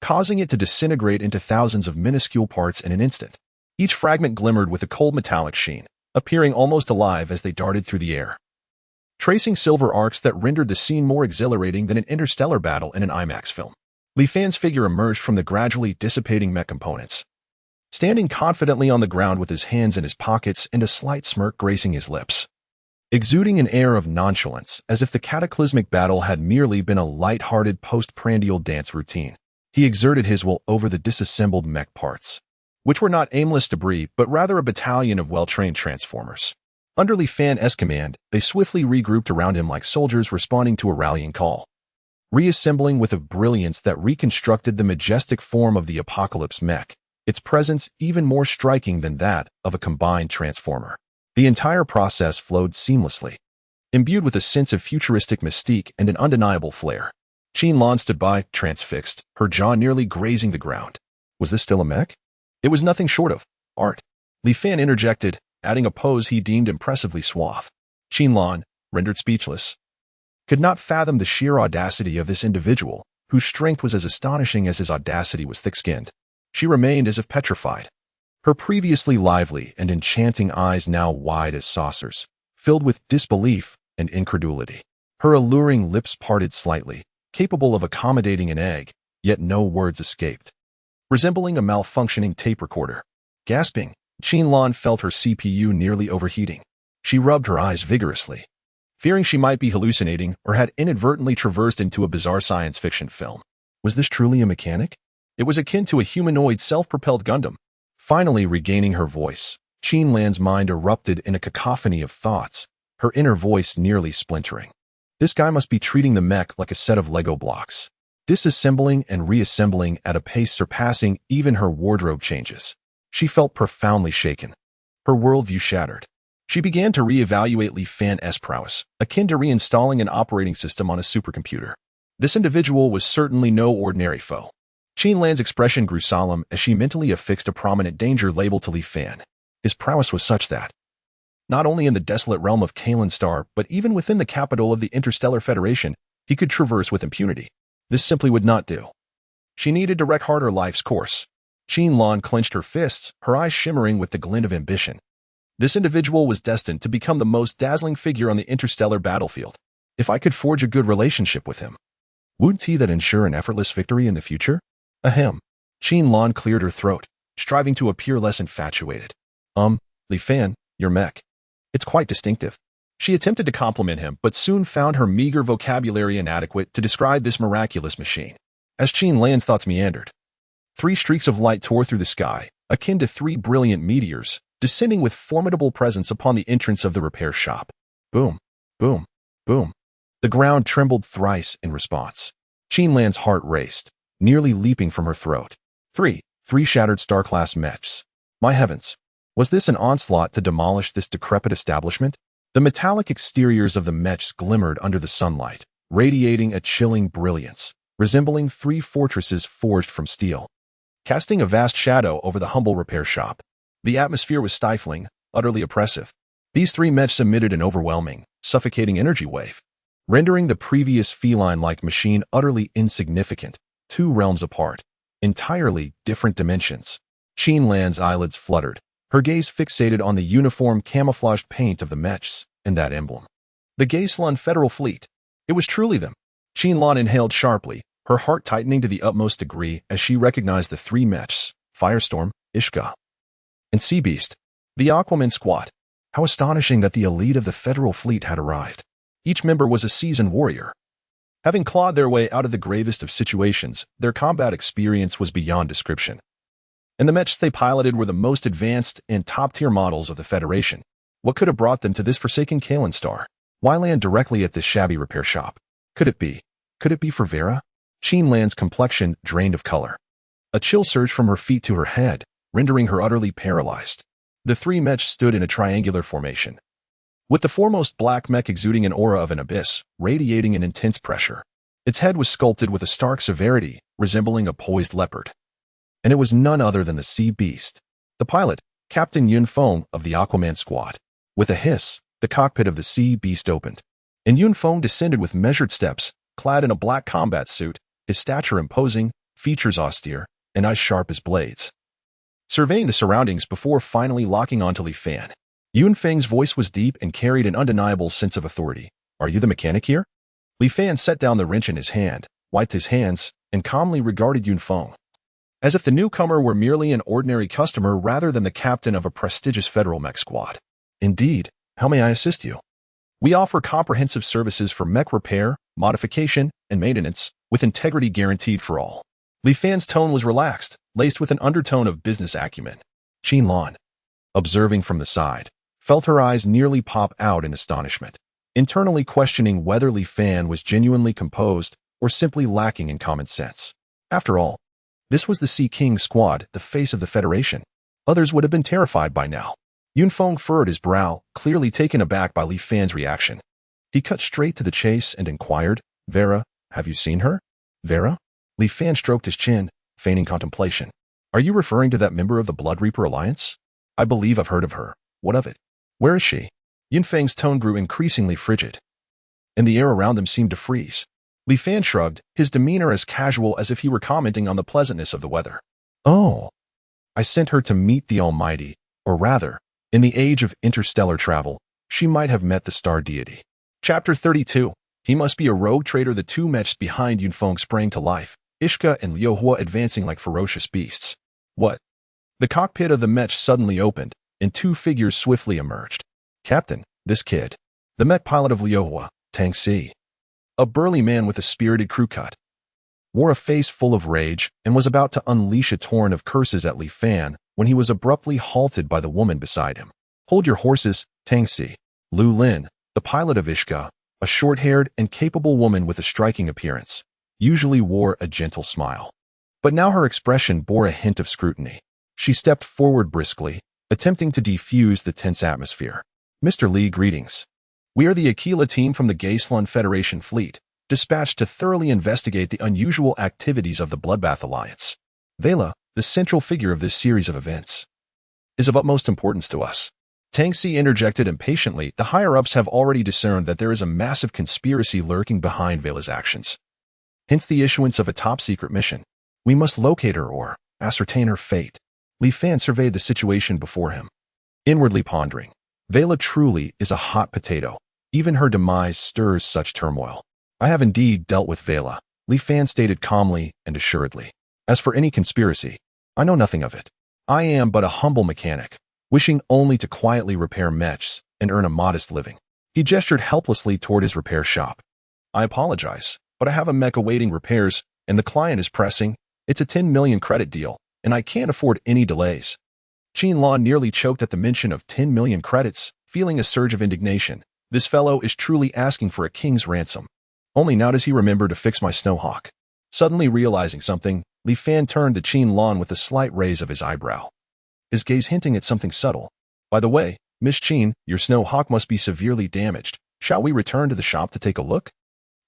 causing it to disintegrate into thousands of minuscule parts in an instant. Each fragment glimmered with a cold metallic sheen, appearing almost alive as they darted through the air, tracing silver arcs that rendered the scene more exhilarating than an interstellar battle in an IMAX film. Li Fan's figure emerged from the gradually dissipating mech components, standing confidently on the ground with his hands in his pockets and a slight smirk gracing his lips, exuding an air of nonchalance as if the cataclysmic battle had merely been a light-hearted postprandial dance routine. He exerted his will over the disassembled mech parts, which were not aimless debris but rather a battalion of well-trained transformers. Under Li Fan's command, they swiftly regrouped around him like soldiers responding to a rallying call, reassembling with a brilliance that reconstructed the majestic form of the Apocalypse mech, its presence even more striking than that of a combined transformer. The entire process flowed seamlessly, imbued with a sense of futuristic mystique and an undeniable flair. Qin stood by, transfixed, her jaw nearly grazing the ground. Was this still a mech? It was nothing short of art. Li Fan interjected, adding a pose he deemed impressively suave. Qin, rendered speechless, could not fathom the sheer audacity of this individual, whose strength was as astonishing as his audacity was thick-skinned. She remained as if petrified, her previously lively and enchanting eyes now wide as saucers, filled with disbelief and incredulity. Her alluring lips parted slightly, capable of accommodating an egg, yet no words escaped. Resembling a malfunctioning tape recorder. Gasping, Qin felt her CPU nearly overheating. She rubbed her eyes vigorously, fearing she might be hallucinating or had inadvertently traversed into a bizarre science fiction film. Was this truly a mechanic? It was akin to a humanoid self-propelled Gundam. Finally regaining her voice, Qin's mind erupted in a cacophony of thoughts, her inner voice nearly splintering. This guy must be treating the mech like a set of Lego blocks, disassembling and reassembling at a pace surpassing even her wardrobe changes. She felt profoundly shaken, her worldview shattered. She began to reevaluate Li Fan's prowess, akin to reinstalling an operating system on a supercomputer. This individual was certainly no ordinary foe. Qin's expression grew solemn as she mentally affixed a prominent danger label to Li Fan. His prowess was such that, not only in the desolate realm of Star, but even within the capital of the Interstellar Federation, he could traverse with impunity. This simply would not do. She needed to wreck harder life's course. Qin clenched her fists, her eyes shimmering with the glint of ambition. This individual was destined to become the most dazzling figure on the interstellar battlefield. If I could forge a good relationship with him, wouldn't he that ensure an effortless victory in the future? Ahem. Qin cleared her throat, striving to appear less infatuated. Li Fan, your mech. It's quite distinctive. She attempted to compliment him, but soon found her meager vocabulary inadequate to describe this miraculous machine. As Qin's thoughts meandered, 3 streaks of light tore through the sky, akin to 3 brilliant meteors, descending with formidable presence upon the entrance of the repair shop. Boom, boom, boom. The ground trembled thrice in response. Qin's heart raced, nearly leaping from her throat. 3 shattered star-class mechs. My heavens! Was this an onslaught to demolish this decrepit establishment? The metallic exteriors of the mechs glimmered under the sunlight, radiating a chilling brilliance, resembling 3 fortresses forged from steel, casting a vast shadow over the humble repair shop. The atmosphere was stifling, utterly oppressive. These 3 mechs emitted an overwhelming, suffocating energy wave, rendering the previous feline-like machine utterly insignificant. 2 realms apart, entirely different dimensions. Qin's eyelids fluttered, her gaze fixated on the uniform camouflaged paint of the mechs and that emblem. The Wasteland Federal Fleet. It was truly them. Qin inhaled sharply, her heart tightening to the utmost degree as she recognized the 3 mechs, Firestorm, Ishka, and Sea Beast, the Aquaman squad. How astonishing that the elite of the Federal Fleet had arrived. Each member was a seasoned warrior. Having clawed their way out of the gravest of situations, their combat experience was beyond description. And the mechs they piloted were the most advanced and top-tier models of the Federation. What could have brought them to this forsaken Star? Why land directly at this shabby repair shop? Could it be for Vera? Qin's complexion drained of color. A chill surged from her feet to her head, rendering her utterly paralyzed. The 3 mechs stood in a triangular formation, with the foremost black mech exuding an aura of an abyss, radiating an intense pressure. Its head was sculpted with a stark severity, resembling a poised leopard. And it was none other than the Sea Beast, the pilot, Captain Yunfeng of the Aquaman squad. With a hiss, the cockpit of the Sea Beast opened, and Yunfeng descended with measured steps, clad in a black combat suit, his stature imposing, features austere, and eyes sharp as blades, surveying the surroundings before finally locking onto Li Fan. Yun Feng's voice was deep and carried an undeniable sense of authority. Are you the mechanic here? Li Fan set down the wrench in his hand, wiped his hands, and calmly regarded Yun Feng, as if the newcomer were merely an ordinary customer rather than the captain of a prestigious federal mech squad. Indeed, how may I assist you? We offer comprehensive services for mech repair, modification, and maintenance, with integrity guaranteed for all. Li Fan's tone was relaxed, laced with an undertone of business acumen. Qin Lan, observing from the side, felt her eyes nearly pop out in astonishment, internally questioning whether Li Fan was genuinely composed or simply lacking in common sense. After all, this was the Sea King squad, the face of the Federation. Others would have been terrified by now. Yun Feng furrowed his brow, clearly taken aback by Li Fan's reaction. He cut straight to the chase and inquired, Vera, have you seen her? Vera? Li Fan stroked his chin, feigning contemplation. Are you referring to that member of the Blood Reaper Alliance? I believe I've heard of her. What of it? Where is she? Yun Feng's tone grew increasingly frigid, and the air around them seemed to freeze. Li Fan shrugged, his demeanor as casual as if he were commenting on the pleasantness of the weather. Oh, I sent her to meet the Almighty, or rather, in the age of interstellar travel, she might have met the star deity. Chapter 32. He must be a rogue trader. The two mechs behind Yun Feng sprang to life, Ishka and Liu Hua advancing like ferocious beasts. What? The cockpit of the mech suddenly opened, and two figures swiftly emerged. Captain, this kid. The mech pilot of Liu Hua, Tang Si, a burly man with a spirited crew cut, wore a face full of rage and was about to unleash a torrent of curses at Li Fan when he was abruptly halted by the woman beside him. Hold your horses, Tang Si. Lu Lin, the pilot of Ishka, a short-haired and capable woman with a striking appearance, usually wore a gentle smile. But now her expression bore a hint of scrutiny. She stepped forward briskly, attempting to defuse the tense atmosphere. Mr. Li, greetings. We are the Aquila team from the Wasteland Federation fleet, dispatched to thoroughly investigate the unusual activities of the Bloodbath Alliance. Vela, the central figure of this series of events, is of utmost importance to us. Tang Si interjected impatiently. The higher-ups have already discerned that there is a massive conspiracy lurking behind Vela's actions. Hence the issuance of a top-secret mission. We must locate her or ascertain her fate. Li Fan surveyed the situation before him, inwardly pondering. Vela truly is a hot potato. Even her demise stirs such turmoil. I have indeed dealt with Vela, Li Fan stated calmly and assuredly. As for any conspiracy, I know nothing of it. I am but a humble mechanic, wishing only to quietly repair mechs and earn a modest living. He gestured helplessly toward his repair shop. I apologize, but I have a mech awaiting repairs, and the client is pressing. It's a 10 million credit deal, and I can't afford any delays. Qin Lan nearly choked at the mention of 10 million credits, feeling a surge of indignation. This fellow is truly asking for a king's ransom. Only now does he remember to fix my Snowhawk. Suddenly realizing something, Li Fan turned to Qin Lan with a slight raise of his eyebrow, his gaze hinting at something subtle. By the way, Miss Qin, your Snowhawk must be severely damaged. Shall we return to the shop to take a look?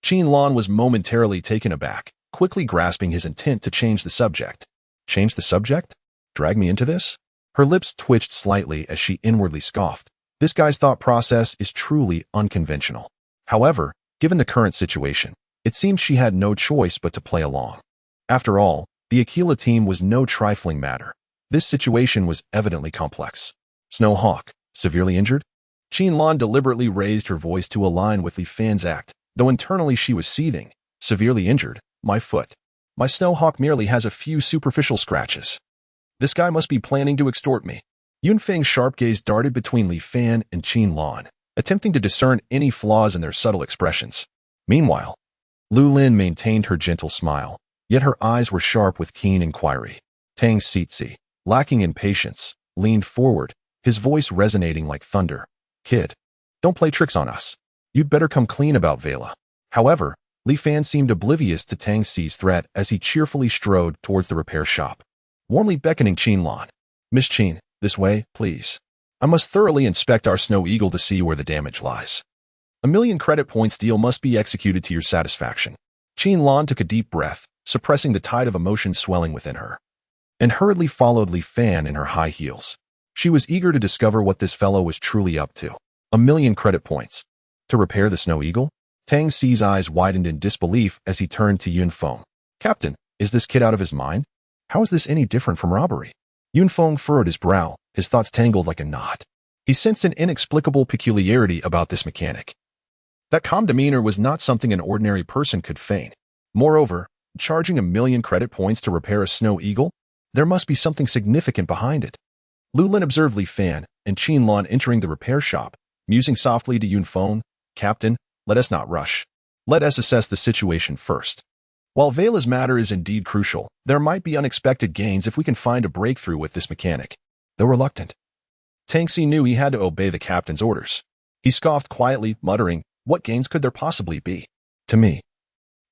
Qin Lan was momentarily taken aback, quickly grasping his intent to change the subject. Change the subject? Drag me into this? Her lips twitched slightly as she inwardly scoffed. This guy's thought process is truly unconventional. However, given the current situation, it seemed she had no choice but to play along. After all, the Aquila team was no trifling matter. This situation was evidently complex. Snowhawk, severely injured? Qin Lan deliberately raised her voice to align with Li Fan's act, though internally she was seething. Severely injured? My foot. My Snowhawk merely has a few superficial scratches. This guy must be planning to extort me. Yun Feng's sharp gaze darted between Li Fan and Qin Lan, attempting to discern any flaws in their subtle expressions. Meanwhile, Lu Lin maintained her gentle smile, yet her eyes were sharp with keen inquiry. Tang Si, lacking in patience, leaned forward, his voice resonating like thunder. Kid, don't play tricks on us. You'd better come clean about Vela. However, Li Fan seemed oblivious to Tang Si's threat as he cheerfully strode towards the repair shop, warmly beckoning Qin Lan. Miss Qin, this way, please. I must thoroughly inspect our Snow Eagle to see where the damage lies. A 1,000,000 credit points deal must be executed to your satisfaction. Qin Lan took a deep breath, suppressing the tide of emotion swelling within her, and hurriedly followed Li Fan in her high heels. She was eager to discover what this fellow was truly up to. 1,000,000 credit points. To repair the Snow Eagle? Tang Si's eyes widened in disbelief as he turned to Yun Feng. Captain, is this kid out of his mind? How is this any different from robbery? Yun Feng furrowed his brow, his thoughts tangled like a knot. He sensed an inexplicable peculiarity about this mechanic. That calm demeanor was not something an ordinary person could feign. Moreover, charging 1,000,000 credit points to repair a snow eagle? There must be something significant behind it. Lulin observed Li Fan and Qinlan entering the repair shop, musing softly to Yunfeng, "Captain, let us not rush. Let us assess the situation first. While Vela's matter is indeed crucial, there might be unexpected gains if we can find a breakthrough with this mechanic." Though reluctant, Tangxi knew he had to obey the captain's orders. He scoffed quietly, muttering, "What gains could there possibly be? To me,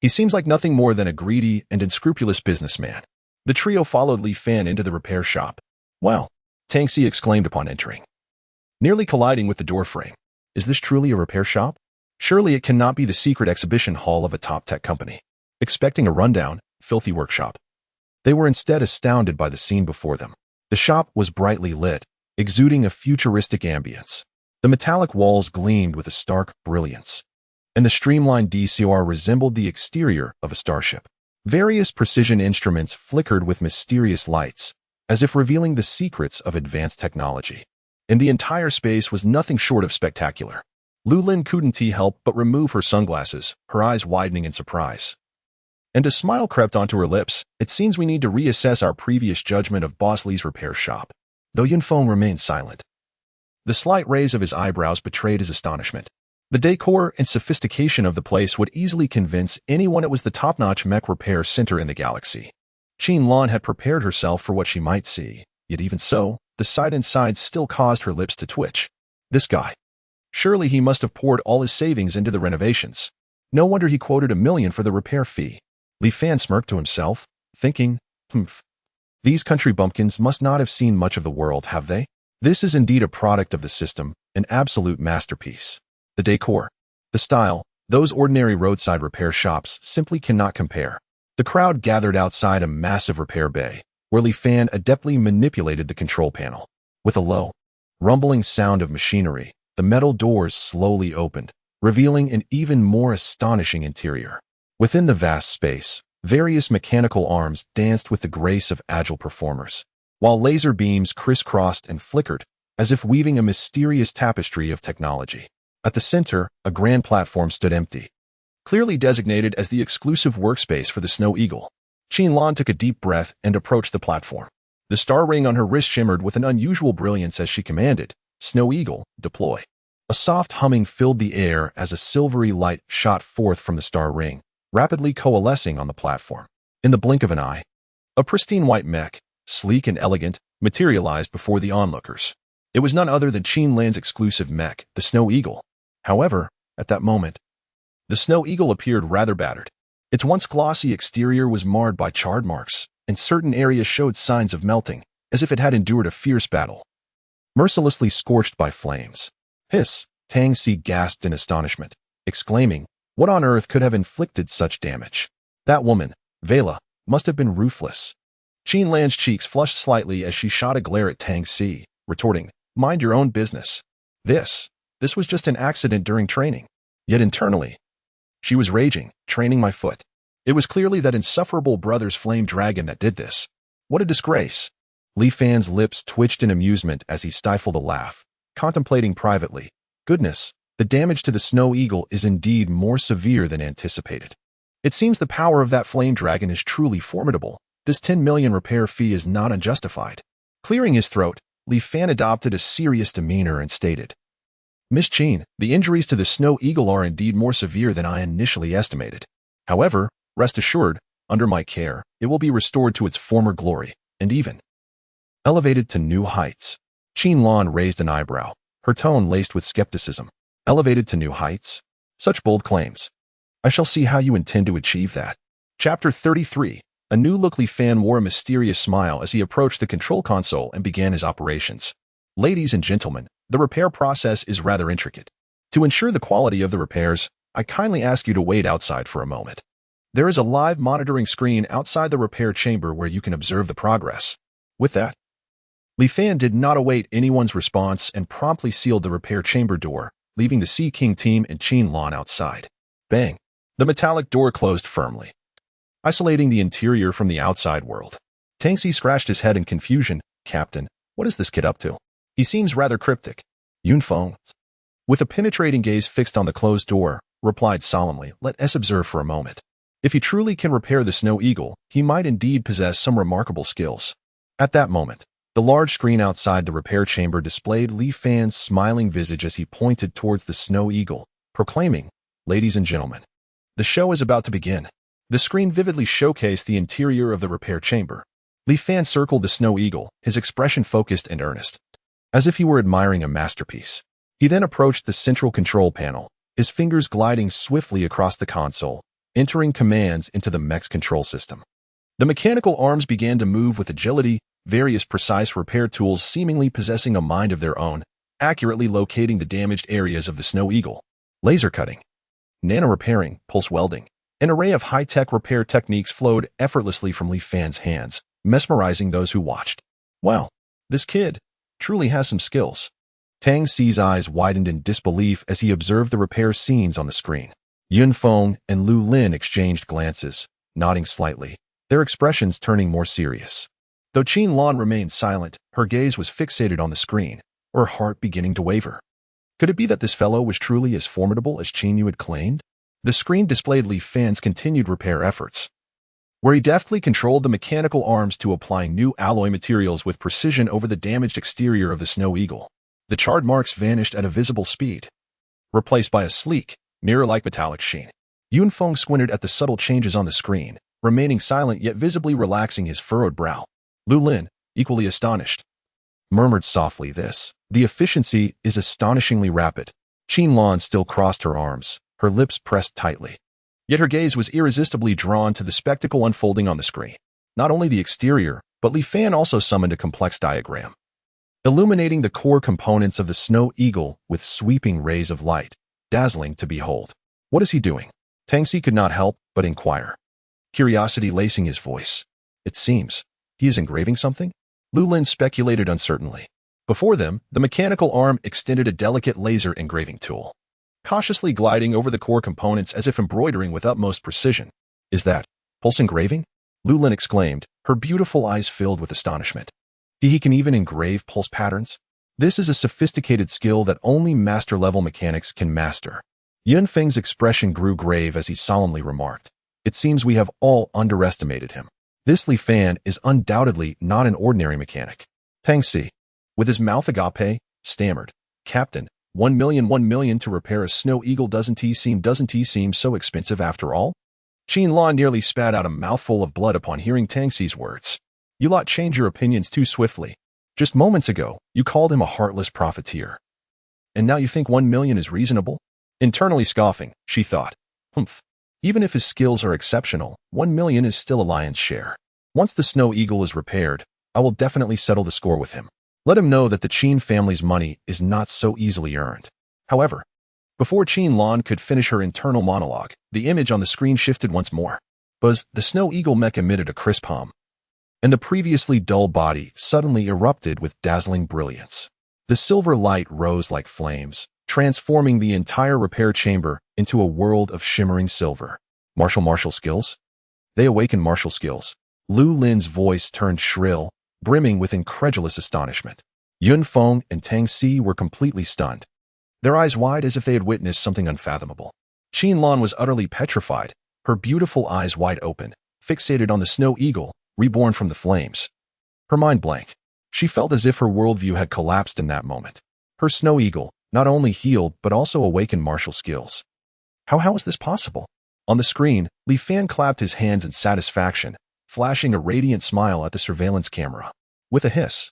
he seems like nothing more than a greedy and unscrupulous businessman." The trio followed Li Fan into the repair shop. "Well," Tangxi exclaimed upon entering, nearly colliding with the doorframe. "Is this truly a repair shop? Surely it cannot be the secret exhibition hall of a top tech company." Expecting a rundown, filthy workshop, they were instead astounded by the scene before them. The shop was brightly lit, exuding a futuristic ambience. The metallic walls gleamed with a stark brilliance, and the streamlined decor resembled the exterior of a starship. Various precision instruments flickered with mysterious lights, as if revealing the secrets of advanced technology. And the entire space was nothing short of spectacular. Lulin couldn't help but remove her sunglasses, her eyes widening in surprise. And a smile crept onto her lips. "It seems we need to reassess our previous judgment of Boss Li's repair shop." Though Yunfeng remained silent, the slight raise of his eyebrows betrayed his astonishment. The decor and sophistication of the place would easily convince anyone it was the top-notch mech repair center in the galaxy. Qinlan had prepared herself for what she might see, yet even so, the sight inside still caused her lips to twitch. This guy. Surely he must have poured all his savings into the renovations. No wonder he quoted 1,000,000 for the repair fee. Li Fan smirked to himself, thinking, these country bumpkins must not have seen much of the world, have they? This is indeed a product of the system, an absolute masterpiece. The decor, the style, those ordinary roadside repair shops simply cannot compare. The crowd gathered outside a massive repair bay, where Li Fan adeptly manipulated the control panel. With a low, rumbling sound of machinery, the metal doors slowly opened, revealing an even more astonishing interior. Within the vast space, various mechanical arms danced with the grace of agile performers, while laser beams crisscrossed and flickered, as if weaving a mysterious tapestry of technology. At the center, a grand platform stood empty, clearly designated as the exclusive workspace for the Snow Eagle. Qinlan took a deep breath and approached the platform. The star ring on her wrist shimmered with an unusual brilliance as she commanded, "Snow Eagle, deploy." A soft humming filled the air as a silvery light shot forth from the star ring, rapidly coalescing on the platform. In the blink of an eye, a pristine white mech, sleek and elegant, materialized before the onlookers. It was none other than Qinlan's exclusive mech, the Snow Eagle. However, at that moment, the Snow Eagle appeared rather battered. Its once glossy exterior was marred by charred marks, and certain areas showed signs of melting, as if it had endured a fierce battle. Mercilessly scorched by flames. "Hiss!" Tangxi gasped in astonishment, exclaiming, "What on earth could have inflicted such damage? That woman, Vela, must have been ruthless." Qinlan's cheeks flushed slightly as she shot a glare at Tangxi, retorting, "Mind your own business. This was just an accident during training." Yet internally, she was raging, training my foot. It was clearly that insufferable brother's flame dragon that did this. What a disgrace. Li Fan's lips twitched in amusement as he stifled a laugh, contemplating privately, "Goodness, the damage to the Snow Eagle is indeed more severe than anticipated. It seems the power of that flame dragon is truly formidable. This 10,000,000 repair fee is not unjustified." Clearing his throat, Li Fan adopted a serious demeanor and stated, "Miss Qin, the injuries to the Snow Eagle are indeed more severe than I initially estimated. However, rest assured, under my care, it will be restored to its former glory, and even elevated to new heights." Qinlan raised an eyebrow, her tone laced with skepticism. "Elevated to new heights? Such bold claims. I shall see how you intend to achieve that." Chapter 33. A new look. Li Fan wore a mysterious smile as he approached the control console and began his operations. "Ladies and gentlemen, the repair process is rather intricate. To ensure the quality of the repairs, I kindly ask you to wait outside for a moment. There is a live monitoring screen outside the repair chamber where you can observe the progress." With that, Li Fan did not await anyone's response and promptly sealed the repair chamber door, leaving the Sea King team and Qinlan outside. Bang! The metallic door closed firmly, isolating the interior from the outside world. Tangxi scratched his head in confusion. "Captain, what is this kid up to? He seems rather cryptic." Yunfeng, with a penetrating gaze fixed on the closed door, replied solemnly, "Let us observe for a moment. If he truly can repair the snow eagle, he might indeed possess some remarkable skills." At that moment, the large screen outside the repair chamber displayed Li Fan's smiling visage as he pointed towards the snow eagle, proclaiming, "Ladies and gentlemen, the show is about to begin." The screen vividly showcased the interior of the repair chamber. Li Fan circled the snow eagle, his expression focused and earnest, as if he were admiring a masterpiece. He then approached the central control panel, his fingers gliding swiftly across the console, entering commands into the Mech's control system. The mechanical arms began to move with agility, various precise repair tools seemingly possessing a mind of their own, accurately locating the damaged areas of the snow eagle. Laser cutting, nano-repairing, pulse welding, an array of high-tech repair techniques flowed effortlessly from Li Fan's hands, mesmerizing those who watched. Wow, this kid truly has some skills. Tang Xi's eyes widened in disbelief as he observed the repair scenes on the screen. Yunfeng and Lu Lin exchanged glances, nodding slightly, their expressions turning more serious. Though Qin Lan remained silent, her gaze was fixated on the screen, her heart beginning to waver. Could it be that this fellow was truly as formidable as Qin Yu had claimed? The screen displayed Li Fan's continued repair efforts, where he deftly controlled the mechanical arms to applying new alloy materials with precision over the damaged exterior of the snow eagle. The charred marks vanished at a visible speed, replaced by a sleek, mirror-like metallic sheen. Yunfeng squinted at the subtle changes on the screen, remaining silent yet visibly relaxing his furrowed brow. Lu Lin, equally astonished, murmured softly, "The efficiency is astonishingly rapid." Qin Lan still crossed her arms, her lips pressed tightly. Yet her gaze was irresistibly drawn to the spectacle unfolding on the screen. Not only the exterior, but Li Fan also summoned a complex diagram, illuminating the core components of the snow eagle with sweeping rays of light, dazzling to behold. "What is he doing?" Tang Xi could not help but inquire, curiosity lacing his voice. "It seems he is engraving something?" Lu Lin speculated uncertainly. Before them, the mechanical arm extended a delicate laser engraving tool, cautiously gliding over the core components as if embroidering with utmost precision. "Is that pulse engraving?" Lu Lin exclaimed, her beautiful eyes filled with astonishment. "He can even engrave pulse patterns? This is a sophisticated skill that only master-level mechanics can master." Yunfeng's expression grew grave as he solemnly remarked, "It seems we have all underestimated him. This Li Fan is undoubtedly not an ordinary mechanic." Tang Xi, with his mouth agape, stammered, "Captain, 1 million to repair a snow eagle doesn't he seem so expensive after all?" Qin Lan nearly spat out a mouthful of blood upon hearing Tang Xi's words. "You lot change your opinions too swiftly. Just moments ago, you called him a heartless profiteer. And now you think 1 million is reasonable?" Internally scoffing, she thought, "Humph. Even if his skills are exceptional, 1 million is still a lion's share. Once the snow eagle is repaired, I will definitely settle the score with him. Let him know that the Qin family's money is not so easily earned." However, before Qin Lan could finish her internal monologue, the image on the screen shifted once more. Buzz, the snow eagle mech emitted a crisp hum, and the previously dull body suddenly erupted with dazzling brilliance. The silver light rose like flames, transforming the entire repair chamber into a world of shimmering silver. Martial skills? They awakened martial skills. Lu Lin's voice turned shrill, brimming with incredulous astonishment. Yunfeng and Tang Xi were completely stunned, their eyes wide as if they had witnessed something unfathomable. Qin Lan was utterly petrified, her beautiful eyes wide open, fixated on the snow eagle, reborn from the flames. Her mind blank. She felt as if her worldview had collapsed in that moment. Her snow eagle not only healed but also awakened martial skills. How is this possible? On the screen, Li Fan clapped his hands in satisfaction, flashing a radiant smile at the surveillance camera. With a hiss,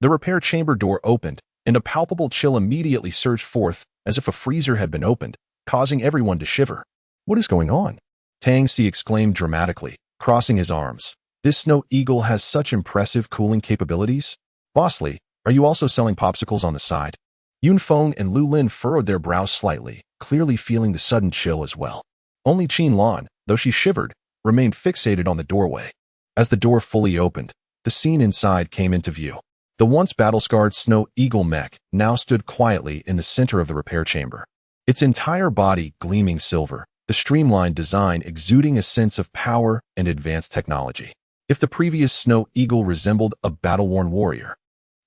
the repair chamber door opened, and a palpable chill immediately surged forth as if a freezer had been opened, causing everyone to shiver. "What is going on?" Tang Xi exclaimed dramatically, crossing his arms. "This snow eagle has such impressive cooling capabilities. Bossly, are you also selling popsicles on the side?" Yunfeng and Lu Lin furrowed their brows slightly, clearly feeling the sudden chill as well. Only Qin Lan, though she shivered, remained fixated on the doorway. As the door fully opened, the scene inside came into view. The once battle-scarred snow eagle mech now stood quietly in the center of the repair chamber, its entire body gleaming silver, the streamlined design exuding a sense of power and advanced technology. If the previous snow eagle resembled a battle-worn warrior,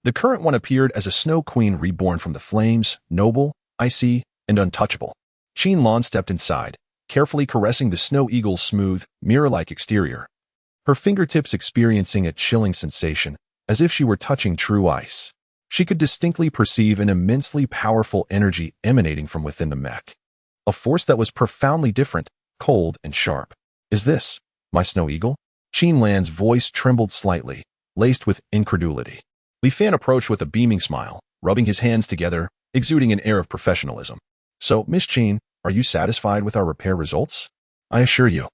The current one appeared as a snow queen reborn from the flames, noble, icy, and untouchable. Qin stepped inside, carefully caressing the snow eagle's smooth, mirror-like exterior, her fingertips experiencing a chilling sensation, as if she were touching true ice. She could distinctly perceive an immensely powerful energy emanating from within the mech. A force that was profoundly different, cold and sharp. Is this my snow eagle? Qin voice trembled slightly, laced with incredulity. Li Fan approached with a beaming smile, rubbing his hands together, exuding an air of professionalism. So, Miss Qin, are you satisfied with our repair results? I assure you,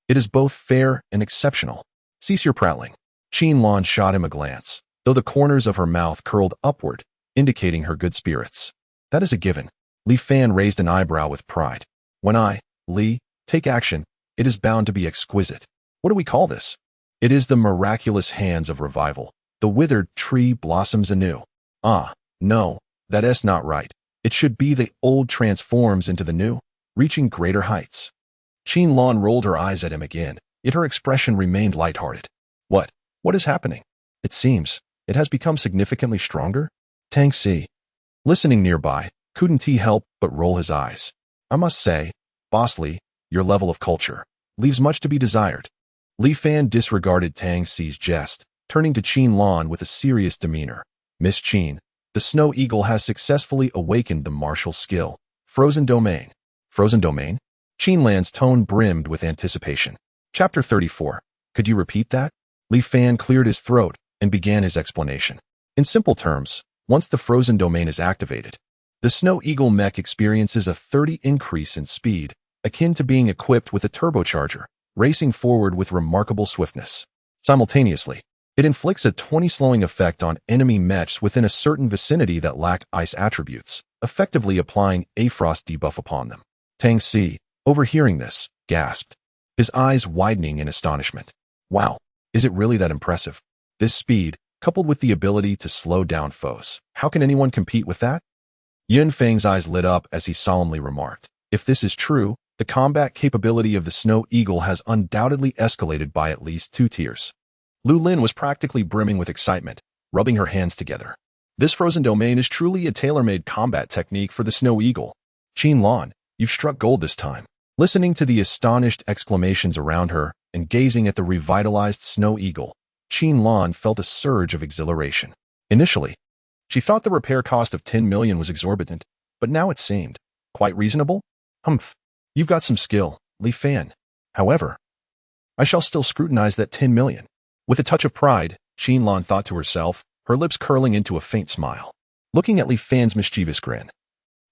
it is both fair and exceptional. Cease your prattling. Qin shot him a glance, though the corners of her mouth curled upward, indicating her good spirits. That is a given. Li Fan raised an eyebrow with pride. When I, Li, take action, it is bound to be exquisite. What do we call this? It is the miraculous hands of revival. The withered tree blossoms anew. Ah, no, that is not right. It should be the old transforms into the new, reaching greater heights. Qin rolled her eyes at him again, yet her expression remained lighthearted. What is happening? It seems it has become significantly stronger? Tang Si, listening nearby, couldn't he help but roll his eyes. I must say, Boss Li, your level of culture leaves much to be desired. Li Fan disregarded Tang Si's jest, turning to Qin with a serious demeanor. Miss Qin, the Snow Eagle has successfully awakened the martial skill. Frozen Domain. Frozen Domain? Qin tone brimmed with anticipation. Chapter 34. Could you repeat that? Li Fan cleared his throat and began his explanation. In simple terms, once the Frozen Domain is activated, the Snow Eagle mech experiences a 30 increase in speed, akin to being equipped with a turbocharger, racing forward with remarkable swiftness. Simultaneously, it inflicts a 20 slowing effect on enemy mechs within a certain vicinity that lack ice attributes, effectively applying a frost debuff upon them. Tang Si, overhearing this, gasped, his eyes widening in astonishment. Wow, is it really that impressive? This speed, coupled with the ability to slow down foes, how can anyone compete with that? Yun Feng's eyes lit up as he solemnly remarked, if this is true, the combat capability of the Snow Eagle has undoubtedly escalated by at least 2 tiers. Lu Lin was practically brimming with excitement, rubbing her hands together. This Frozen Domain is truly a tailor-made combat technique for the Snow Eagle. Qin, you've struck gold this time. Listening to the astonished exclamations around her and gazing at the revitalized Snow Eagle, Qin felt a surge of exhilaration. Initially, she thought the repair cost of 10 million was exorbitant, but now it seemed quite reasonable. Humph, you've got some skill, Li Fan. However, I shall still scrutinize that 10 million. With a touch of pride, Qin thought to herself, her lips curling into a faint smile. Looking at Li Fan's mischievous grin,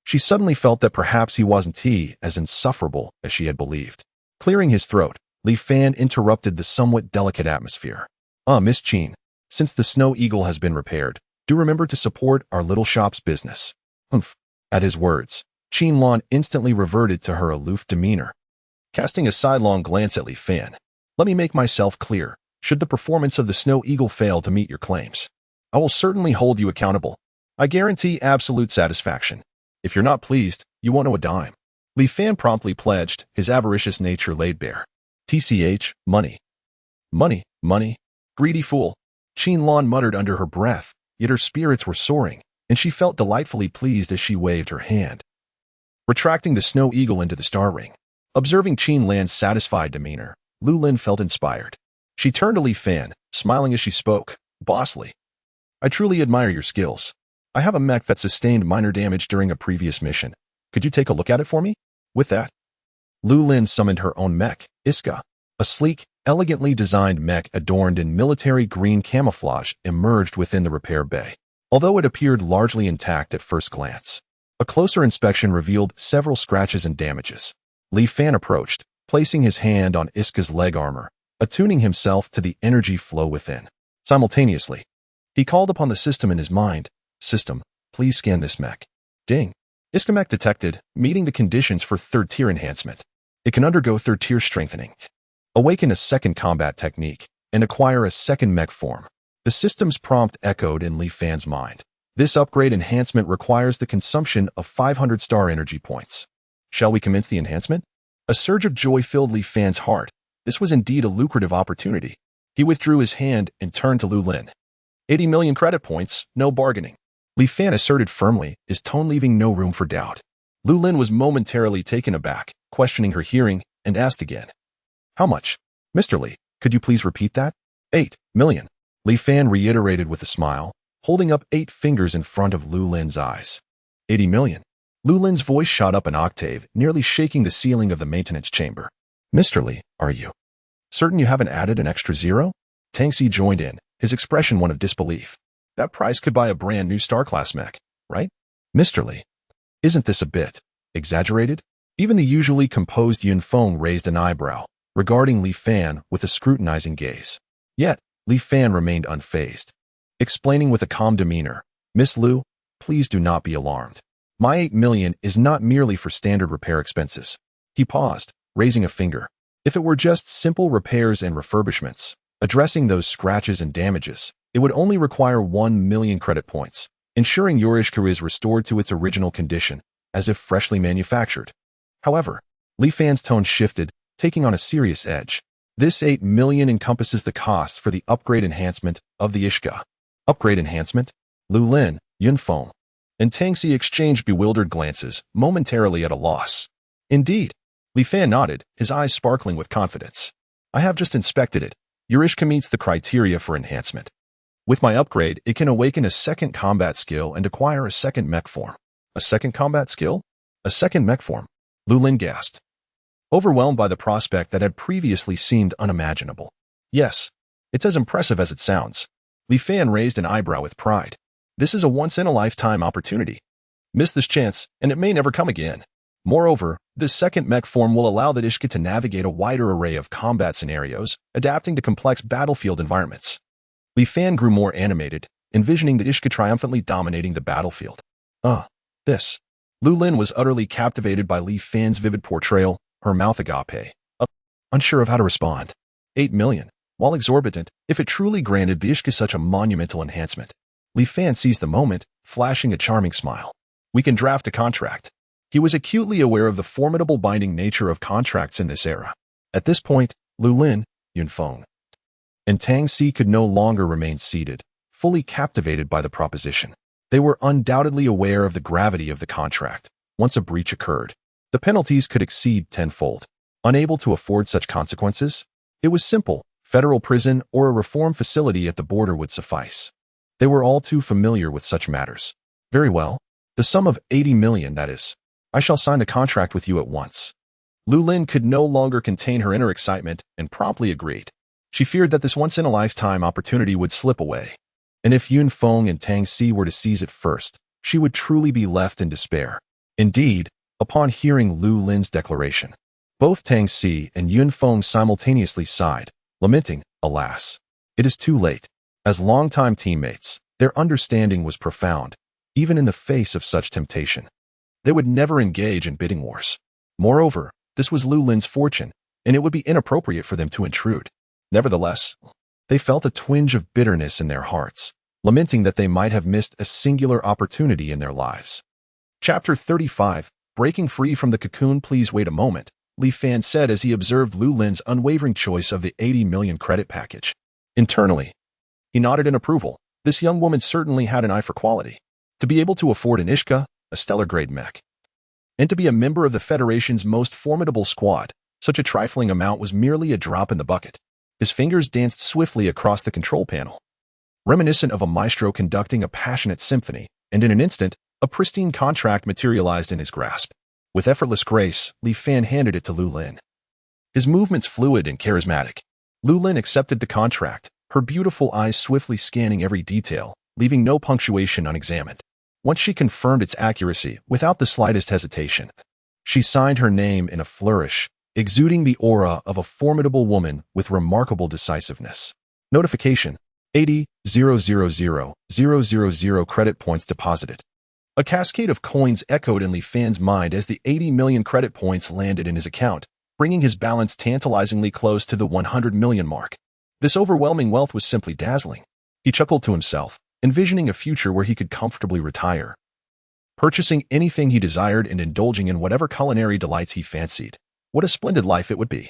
she suddenly felt that perhaps he wasn't as insufferable as she had believed. Clearing his throat, Li Fan interrupted the somewhat delicate atmosphere. Miss Qin, since the Snow Eagle has been repaired, do remember to support our little shop's business. Humph. At his words, Qin instantly reverted to her aloof demeanor. Casting a sidelong glance at Li Fan, let me make myself clear. Should the performance of the Snow Eagle fail to meet your claims, I will certainly hold you accountable. I guarantee absolute satisfaction. If you're not pleased, you won't know a dime. Li Fan promptly pledged, his avaricious nature laid bare. TCH, money. Money, money. Greedy fool. Qin muttered under her breath, yet her spirits were soaring, and she felt delightfully pleased as she waved her hand, retracting the Snow Eagle into the star ring. Observing Qin's satisfied demeanor, Lu Lin felt inspired. She turned to Li Fan, smiling as she spoke. Boss Li, I truly admire your skills. I have a mech that sustained minor damage during a previous mission. Could you take a look at it for me? With that, Lu Lin summoned her own mech, Iska. A sleek, elegantly designed mech adorned in military green camouflage emerged within the repair bay. Although it appeared largely intact at first glance, a closer inspection revealed several scratches and damages. Li Fan approached, placing his hand on Iska's leg armor, attuning himself to the energy flow within. Simultaneously, he called upon the system in his mind. System, please scan this mech. Ding. Iska mech detected, meeting the conditions for 3rd tier enhancement. It can undergo 3rd tier strengthening, awaken a second combat technique, and acquire a second mech form. The system's prompt echoed in Li Fan's mind. This upgrade enhancement requires the consumption of 500 star energy points. Shall we commence the enhancement? A surge of joy filled Li Fan's heart. This was indeed a lucrative opportunity. He withdrew his hand and turned to Lu Lin. 80 million credit points, no bargaining. Li Fan asserted firmly, his tone leaving no room for doubt. Lu Lin was momentarily taken aback, questioning her hearing, and asked again. How much? Mr. Li, could you please repeat that? 8 million. Li Fan reiterated with a smile, holding up 8 fingers in front of Lu Lin's eyes. 80 million. Lu Lin's voice shot up an octave, nearly shaking the ceiling of the maintenance chamber. Mr. Li, are you certain you haven't added an extra zero? Tang Si joined in, his expression one of disbelief. That price could buy a brand new star-class mech, right? Mr. Li, isn't this a bit exaggerated? Even the usually composed Yun Feng raised an eyebrow, regarding Li Fan with a scrutinizing gaze. Yet, Li Fan remained unfazed, explaining with a calm demeanor, Miss Lu, please do not be alarmed. My 8 million is not merely for standard repair expenses. He paused, raising a finger. If it were just simple repairs and refurbishments, addressing those scratches and damages, it would only require 1 million credit points, ensuring your Ishka is restored to its original condition, as if freshly manufactured. However, Li Fan's tone shifted, taking on a serious edge. This 8 million encompasses the costs for the upgrade enhancement of the Ishka. Upgrade enhancement? Lu Lin, Yun Feng, and Tang Si exchanged bewildered glances, momentarily at a loss. Indeed. Li Fan nodded, his eyes sparkling with confidence. I have just inspected it. Your Ishka meets the criteria for enhancement. With my upgrade, it can awaken a second combat skill and acquire a second mech form. A second combat skill? A second mech form? Lu Lin gasped, overwhelmed by the prospect that had previously seemed unimaginable. Yes, it's as impressive as it sounds. Li Fan raised an eyebrow with pride. This is a once-in-a-lifetime opportunity. Miss this chance, and it may never come again. Moreover, this second mech form will allow the Ishka to navigate a wider array of combat scenarios, adapting to complex battlefield environments. Li Fan grew more animated, envisioning the Ishka triumphantly dominating the battlefield. This. Lu Lin was utterly captivated by Li Fan's vivid portrayal, her mouth agape, unsure of how to respond. 8 million. While exorbitant, if it truly granted the Ishka such a monumental enhancement. Li Fan seized the moment, flashing a charming smile. We can draft a contract. He was acutely aware of the formidable binding nature of contracts in this era. At this point, Lu Lin, Yun Feng, and Tang Si could no longer remain seated, fully captivated by the proposition. They were undoubtedly aware of the gravity of the contract. Once a breach occurred, the penalties could exceed tenfold. Unable to afford such consequences, it was simple. Federal prison or a reform facility at the border would suffice. They were all too familiar with such matters. Very well. The sum of 80 million, that is. I shall sign the contract with you at once. Lu Lin could no longer contain her inner excitement and promptly agreed. She feared that this once-in-a-lifetime opportunity would slip away. And if Yun Feng and Tang Si were to seize it first, she would truly be left in despair. Indeed, upon hearing Lu Lin's declaration, both Tang Si and Yun Feng simultaneously sighed, lamenting, alas, it is too late. As longtime teammates, their understanding was profound, even in the face of such temptation. They would never engage in bidding wars. Moreover, this was Lu Lin's fortune, and it would be inappropriate for them to intrude. Nevertheless, they felt a twinge of bitterness in their hearts, lamenting that they might have missed a singular opportunity in their lives. Chapter 35, Breaking Free from the Cocoon. Please wait a moment, Li Fan said as he observed Lu Lin's unwavering choice of the 80 million credit package. Internally, he nodded in approval. This young woman certainly had an eye for quality. To be able to afford an Ishka, a stellar-grade mech, and to be a member of the Federation's most formidable squad, such a trifling amount was merely a drop in the bucket. His fingers danced swiftly across the control panel, reminiscent of a maestro conducting a passionate symphony, and in an instant, a pristine contract materialized in his grasp. With effortless grace, Li Fan handed it to Lu Lin. His movements fluid and charismatic. Lu Lin accepted the contract, her beautiful eyes swiftly scanning every detail, leaving no punctuation unexamined. Once she confirmed its accuracy, without the slightest hesitation, she signed her name in a flourish, exuding the aura of a formidable woman with remarkable decisiveness. Notification: 80,000,000 credit points deposited. A cascade of coins echoed in Li Fan's mind as the 80 million credit points landed in his account, bringing his balance tantalizingly close to the 100 million mark. This overwhelming wealth was simply dazzling. He chuckled to himself, envisioning a future where he could comfortably retire, purchasing anything he desired and indulging in whatever culinary delights he fancied. What a splendid life it would be.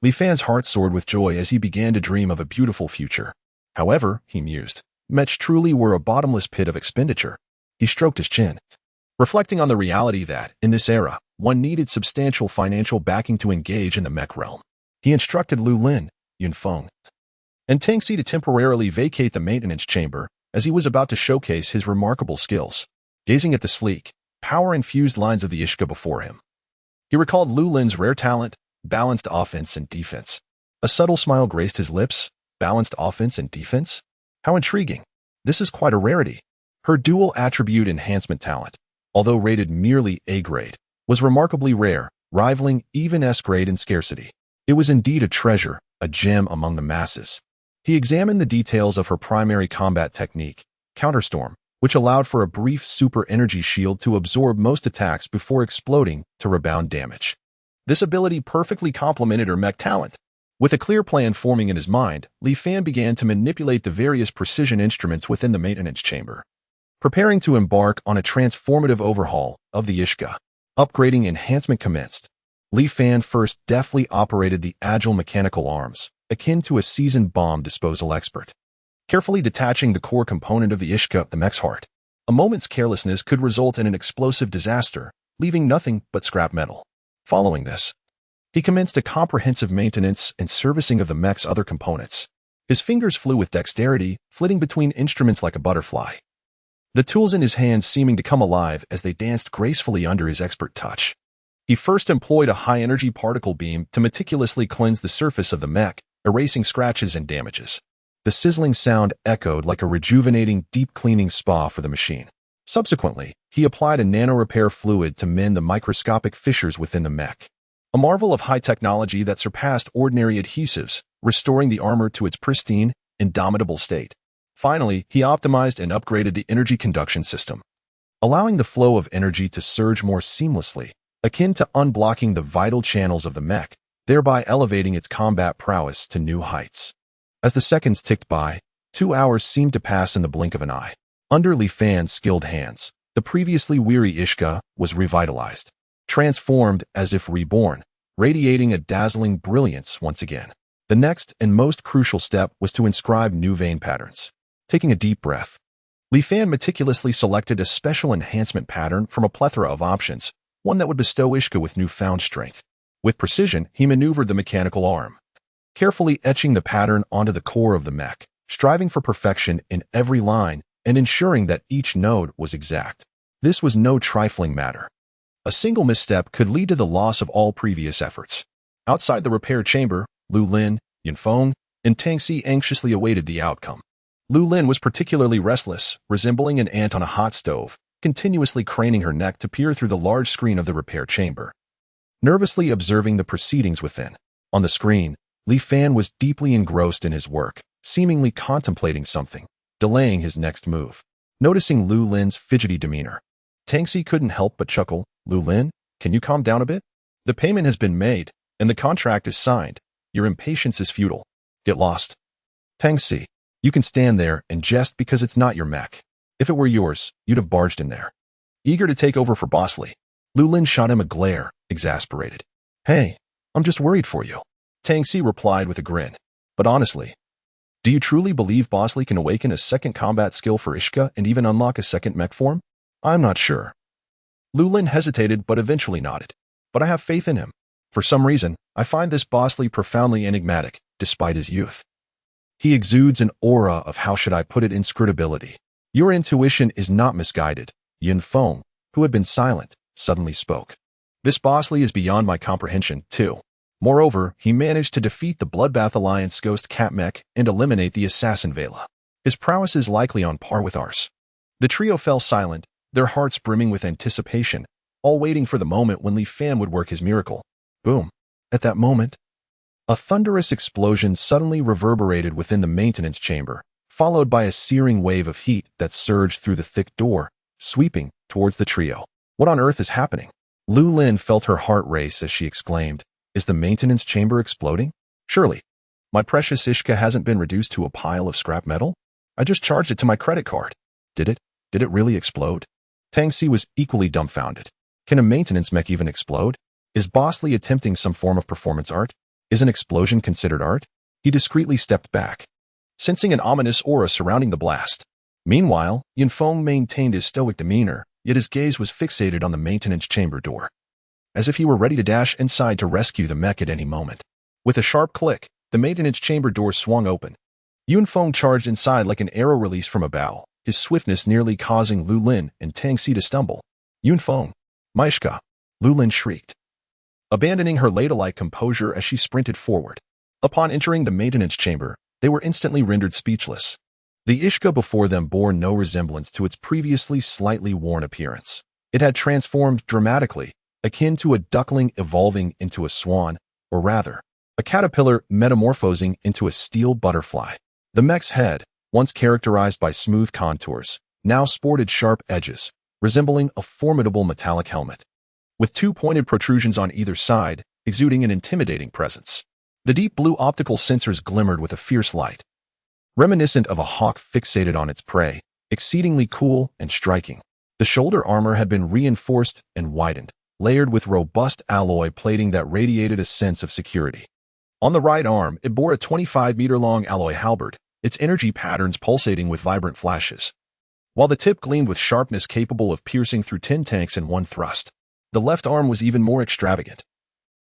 Li Fan's heart soared with joy as he began to dream of a beautiful future. However, he mused, Mech truly were a bottomless pit of expenditure. He stroked his chin, reflecting on the reality that, in this era, one needed substantial financial backing to engage in the Mech realm. He instructed Lu Lin, Yunfeng, and Tangxi to temporarily vacate the maintenance chamber as he was about to showcase his remarkable skills. Gazing at the sleek, power-infused lines of the Ishka before him, he recalled Lu Lin's rare talent, balanced offense and defense. A subtle smile graced his lips. Balanced offense and defense? How intriguing. This is quite a rarity. Her dual attribute enhancement talent, although rated merely A grade, was remarkably rare, rivaling even S grade in scarcity. It was indeed a treasure, a gem among the masses. He examined the details of her primary combat technique, Counterstorm, which allowed for a brief super energy shield to absorb most attacks before exploding to rebound damage. This ability perfectly complemented her mech talent. With a clear plan forming in his mind, Li Fan began to manipulate the various precision instruments within the maintenance chamber, preparing to embark on a transformative overhaul of the Ishka. Upgrading enhancement commenced. Li Fan first deftly operated the agile mechanical arms, akin to a seasoned bomb disposal expert, carefully detaching the core component of the Ishka, the mech's heart. A moment's carelessness could result in an explosive disaster, leaving nothing but scrap metal. Following this, he commenced a comprehensive maintenance and servicing of the mech's other components. His fingers flew with dexterity, flitting between instruments like a butterfly, the tools in his hands seeming to come alive as they danced gracefully under his expert touch. He first employed a high-energy particle beam to meticulously cleanse the surface of the mech, erasing scratches and damages. The sizzling sound echoed like a rejuvenating, deep-cleaning spa for the machine. Subsequently, he applied a nano-repair fluid to mend the microscopic fissures within the mech, a marvel of high technology that surpassed ordinary adhesives, restoring the armor to its pristine, indomitable state. Finally, he optimized and upgraded the energy conduction system, allowing the flow of energy to surge more seamlessly, akin to unblocking the vital channels of the mech, thereby elevating its combat prowess to new heights. As the seconds ticked by, 2 hours seemed to pass in the blink of an eye. Under Li Fan's skilled hands, the previously weary Ishka was revitalized, transformed as if reborn, radiating a dazzling brilliance once again. The next and most crucial step was to inscribe new vein patterns. Taking a deep breath, Li Fan meticulously selected a special enhancement pattern from a plethora of options, one that would bestow Ishka with newfound strength. With precision, he maneuvered the mechanical arm, carefully etching the pattern onto the core of the mech, striving for perfection in every line and ensuring that each node was exact. This was no trifling matter. A single misstep could lead to the loss of all previous efforts. Outside the repair chamber, Lu Lin, Yunfeng, and Tangxi anxiously awaited the outcome. Lu Lin was particularly restless, resembling an ant on a hot stove, continuously craning her neck to peer through the large screen of the repair chamber, nervously observing the proceedings within. On the screen, Li Fan was deeply engrossed in his work, seemingly contemplating something, delaying his next move. Noticing Lu Lin's fidgety demeanor, Tangxi couldn't help but chuckle. Lu Lin, can you calm down a bit? The payment has been made, and the contract is signed. Your impatience is futile. Get lost. Tangxi, you can stand there and jest because it's not your mech. If it were yours, you'd have barged in there. Eager to take over for Bosley, Lu Lin shot him a glare, exasperated. Hey, I'm just worried for you. Tangxi replied with a grin. But honestly, do you truly believe Bosley can awaken a second combat skill for Ishka and even unlock a second mech form? I'm not sure. Lu Lin hesitated but eventually nodded. But I have faith in him. For some reason, I find this Bosley profoundly enigmatic, despite his youth. He exudes an aura of, how should I put it, inscrutability. Your intuition is not misguided. Yunfeng, who had been silent, suddenly spoke. This Bosley is beyond my comprehension, too. Moreover, he managed to defeat the Bloodbath Alliance Ghost Cat Mech and eliminate the Assassin Vela. His prowess is likely on par with ours. The trio fell silent, their hearts brimming with anticipation, all waiting for the moment when Li Fan would work his miracle. Boom. At that moment, a thunderous explosion suddenly reverberated within the maintenance chamber, followed by a searing wave of heat that surged through the thick door, sweeping towards the trio. What on earth is happening? Lu Lin felt her heart race as she exclaimed, Is the maintenance chamber exploding? Surely. My precious Ishka hasn't been reduced to a pile of scrap metal? I just charged it to my credit card. Did it? Did it really explode? Tangxi was equally dumbfounded. Can a maintenance mech even explode? Is Bosley attempting some form of performance art? Is an explosion considered art? He discreetly stepped back, sensing an ominous aura surrounding the blast. Meanwhile, Yunfeng maintained his stoic demeanor, yet his gaze was fixated on the maintenance chamber door, as if he were ready to dash inside to rescue the mech at any moment. With a sharp click, the maintenance chamber door swung open. Yunfeng charged inside like an arrow released from a bow, his swiftness nearly causing Lu Lin and Tang Xi to stumble. Yunfeng, Maishka, Lu Lin shrieked, abandoning her ladylike composure as she sprinted forward. Upon entering the maintenance chamber, they were instantly rendered speechless. The Ishka before them bore no resemblance to its previously slightly worn appearance. It had transformed dramatically, akin to a duckling evolving into a swan, or rather, a caterpillar metamorphosing into a steel butterfly. The mech's head, once characterized by smooth contours, now sported sharp edges, resembling a formidable metallic helmet, with two pointed protrusions on either side, exuding an intimidating presence. The deep blue optical sensors glimmered with a fierce light, reminiscent of a hawk fixated on its prey, exceedingly cool and striking. The shoulder armor had been reinforced and widened, layered with robust alloy plating that radiated a sense of security. On the right arm, it bore a 25-meter-long alloy halberd, its energy patterns pulsating with vibrant flashes, while the tip gleamed with sharpness capable of piercing through 10 tanks in one thrust. The left arm was even more extravagant,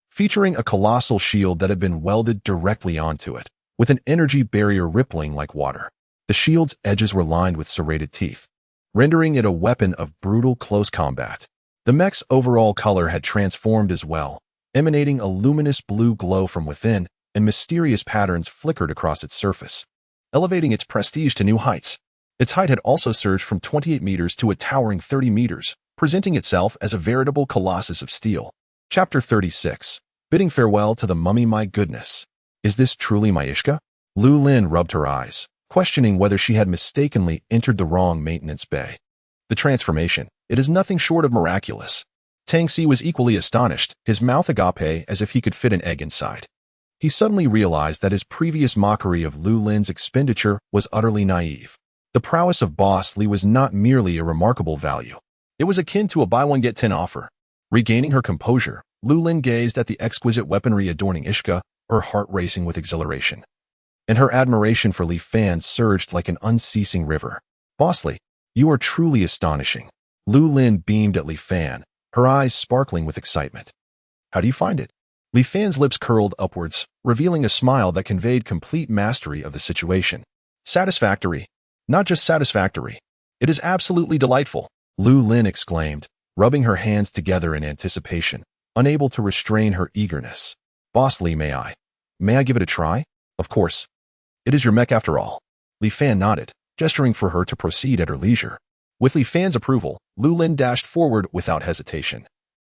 featuring a colossal shield that had been welded directly onto it, with an energy barrier rippling like water. The shield's edges were lined with serrated teeth, rendering it a weapon of brutal close combat. The mech's overall color had transformed as well, emanating a luminous blue glow from within, and mysterious patterns flickered across its surface, elevating its prestige to new heights. Its height had also surged from 28 meters to a towering 30 meters, presenting itself as a veritable colossus of steel. Chapter 36. Bidding farewell to the mummy. My goodness. Is this truly my Ishka? Lu Lin rubbed her eyes, questioning whether she had mistakenly entered the wrong maintenance bay. The transformation, it is nothing short of miraculous. Tang Xi was equally astonished, his mouth agape as if he could fit an egg inside. He suddenly realized that his previous mockery of Lu Lin's expenditure was utterly naive. The prowess of Boss Li was not merely a remarkable value. It was akin to a buy-one-get-10 offer. Regaining her composure, Lu Lin gazed at the exquisite weaponry adorning Ishka, her heart racing with exhilaration. And her admiration for Li Fan surged like an unceasing river. Boss Li, you are truly astonishing. Lu Lin beamed at Li Fan, her eyes sparkling with excitement. How do you find it? Li Fan's lips curled upwards, revealing a smile that conveyed complete mastery of the situation. Satisfactory. Not just satisfactory. It is absolutely delightful, Lu Lin exclaimed, rubbing her hands together in anticipation, unable to restrain her eagerness. Boss Li, may I give it a try? Of course. It is your mech after all. Li Fan nodded, gesturing for her to proceed at her leisure. With Li Fan's approval, Lu Lin dashed forward without hesitation,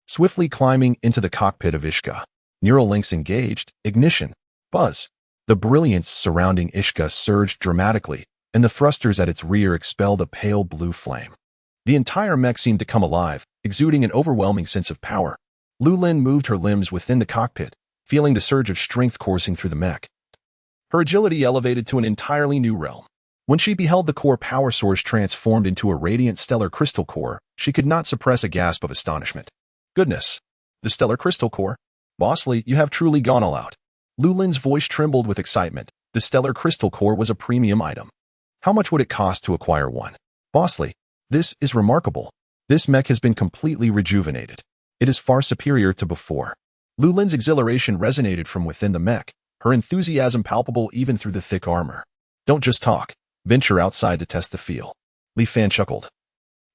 swiftly climbing into the cockpit of Ishka. Neural links engaged, ignition, buzz. The brilliance surrounding Ishka surged dramatically, and the thrusters at its rear expelled a pale blue flame. The entire mech seemed to come alive, exuding an overwhelming sense of power. Lu Lin moved her limbs within the cockpit, feeling the surge of strength coursing through the mech. Her agility elevated to an entirely new realm. When she beheld the core power source transformed into a radiant stellar crystal core, she could not suppress a gasp of astonishment. Goodness! The stellar crystal core? Boss Li, you have truly gone all out. Lu Lin's voice trembled with excitement. The stellar crystal core was a premium item. How much would it cost to acquire one? Boss Li, this is remarkable. This mech has been completely rejuvenated. It is far superior to before. Lu Lin's exhilaration resonated from within the mech, her enthusiasm palpable even through the thick armor. Don't just talk. Venture outside to test the feel. Li Fan chuckled,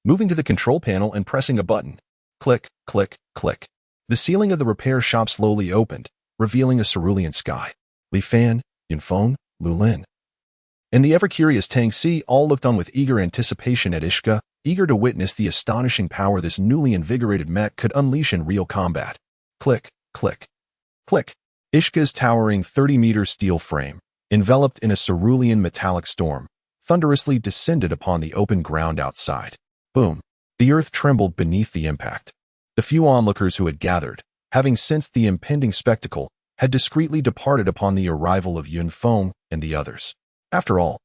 moving to the control panel and pressing a button. Click, click, click. The ceiling of the repair shop slowly opened, revealing a cerulean sky. Li Fan, Yunfeng, Lu Lin, and the ever-curious Tang Xi all looked on with eager anticipation at Ishka, eager to witness the astonishing power this newly invigorated mech could unleash in real combat. Click, click, click. Ishka's towering 30-meter steel frame, enveloped in a cerulean metallic storm, thunderously descended upon the open ground outside. Boom. The earth trembled beneath the impact. The few onlookers who had gathered, having sensed the impending spectacle, had discreetly departed upon the arrival of Yunfeng and the others. After all,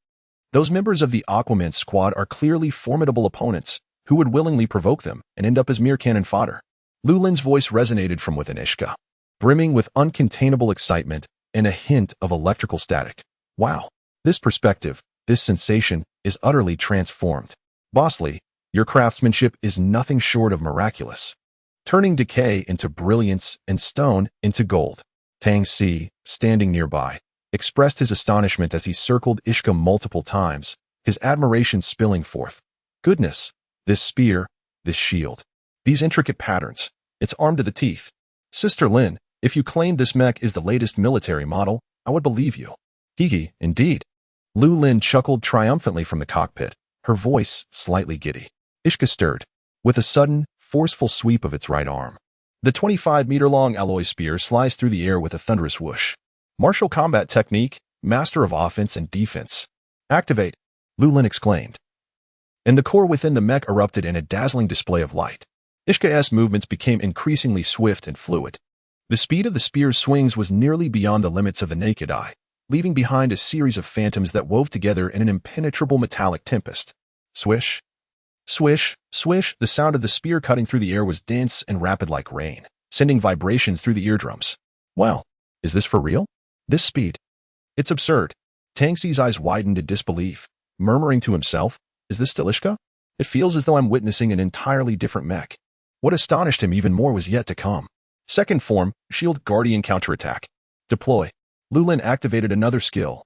those members of the Aquaman squad are clearly formidable opponents who would willingly provoke them and end up as mere cannon fodder. Lu Lin's voice resonated from within Ishka, brimming with uncontainable excitement and a hint of electrical static. Wow, This perspective, this sensation, is utterly transformed. Bosley, your craftsmanship is nothing short of miraculous. Turning decay into brilliance and stone into gold. Tang Si, standing nearby, expressed his astonishment as he circled Ishka multiple times, his admiration spilling forth. Goodness, this spear, this shield, these intricate patterns, it's armed to the teeth. Sister Lin, if you claim this mech is the latest military model, I would believe you. Hee, indeed. Lu Lin chuckled triumphantly from the cockpit, her voice slightly giddy. Ishka stirred, with a sudden, forceful sweep of its right arm. The 25-meter-long alloy spear sliced through the air with a thunderous whoosh. Martial combat technique, master of offense and defense. Activate, Lu Lin exclaimed. And the core within the mech erupted in a dazzling display of light. Ishka's movements became increasingly swift and fluid. The speed of the spear's swings was nearly beyond the limits of the naked eye, leaving behind a series of phantoms that wove together in an impenetrable metallic tempest. Swish, swish, swish, the sound of the spear cutting through the air was dense and rapid like rain, sending vibrations through the eardrums. Wow, is this for real? This speed? It's absurd. Tang Si's eyes widened in disbelief, murmuring to himself, is this still Ishka? It feels as though I'm witnessing an entirely different mech. What astonished him even more was yet to come. Second form, Shield Guardian Counterattack. Deploy. Lu Lin activated another skill,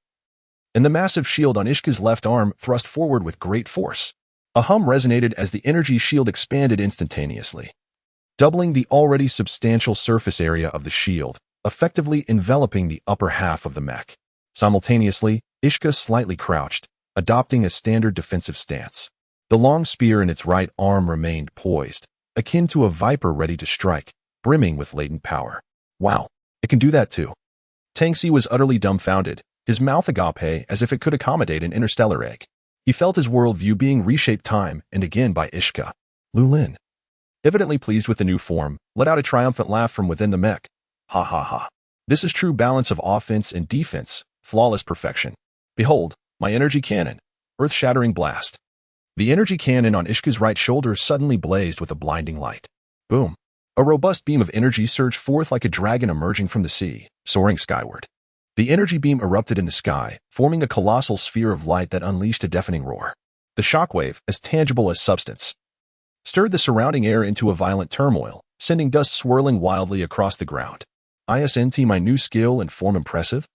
and the massive shield on Ishka's left arm thrust forward with great force. A hum resonated as the energy shield expanded instantaneously, doubling the already substantial surface area of the shield, effectively enveloping the upper half of the mech. Simultaneously, Ishka slightly crouched, adopting a standard defensive stance. The long spear in its right arm remained poised, akin to a viper ready to strike, brimming with latent power. Wow, it can do that too. Tang Si was utterly dumbfounded, his mouth agape as if it could accommodate an interstellar egg. He felt his worldview being reshaped time and again by Ishka. Lu Lin, evidently pleased with the new form, let out a triumphant laugh from within the mech. Ha ha ha. This is true balance of offense and defense, flawless perfection. Behold, my energy cannon, earth-shattering blast. The energy cannon on Ishka's right shoulder suddenly blazed with a blinding light. Boom. A robust beam of energy surged forth like a dragon emerging from the sea, soaring skyward. The energy beam erupted in the sky, forming a colossal sphere of light that unleashed a deafening roar. The shockwave, as tangible as substance, stirred the surrounding air into a violent turmoil, sending dust swirling wildly across the ground. Isn't my new skill and form impressive?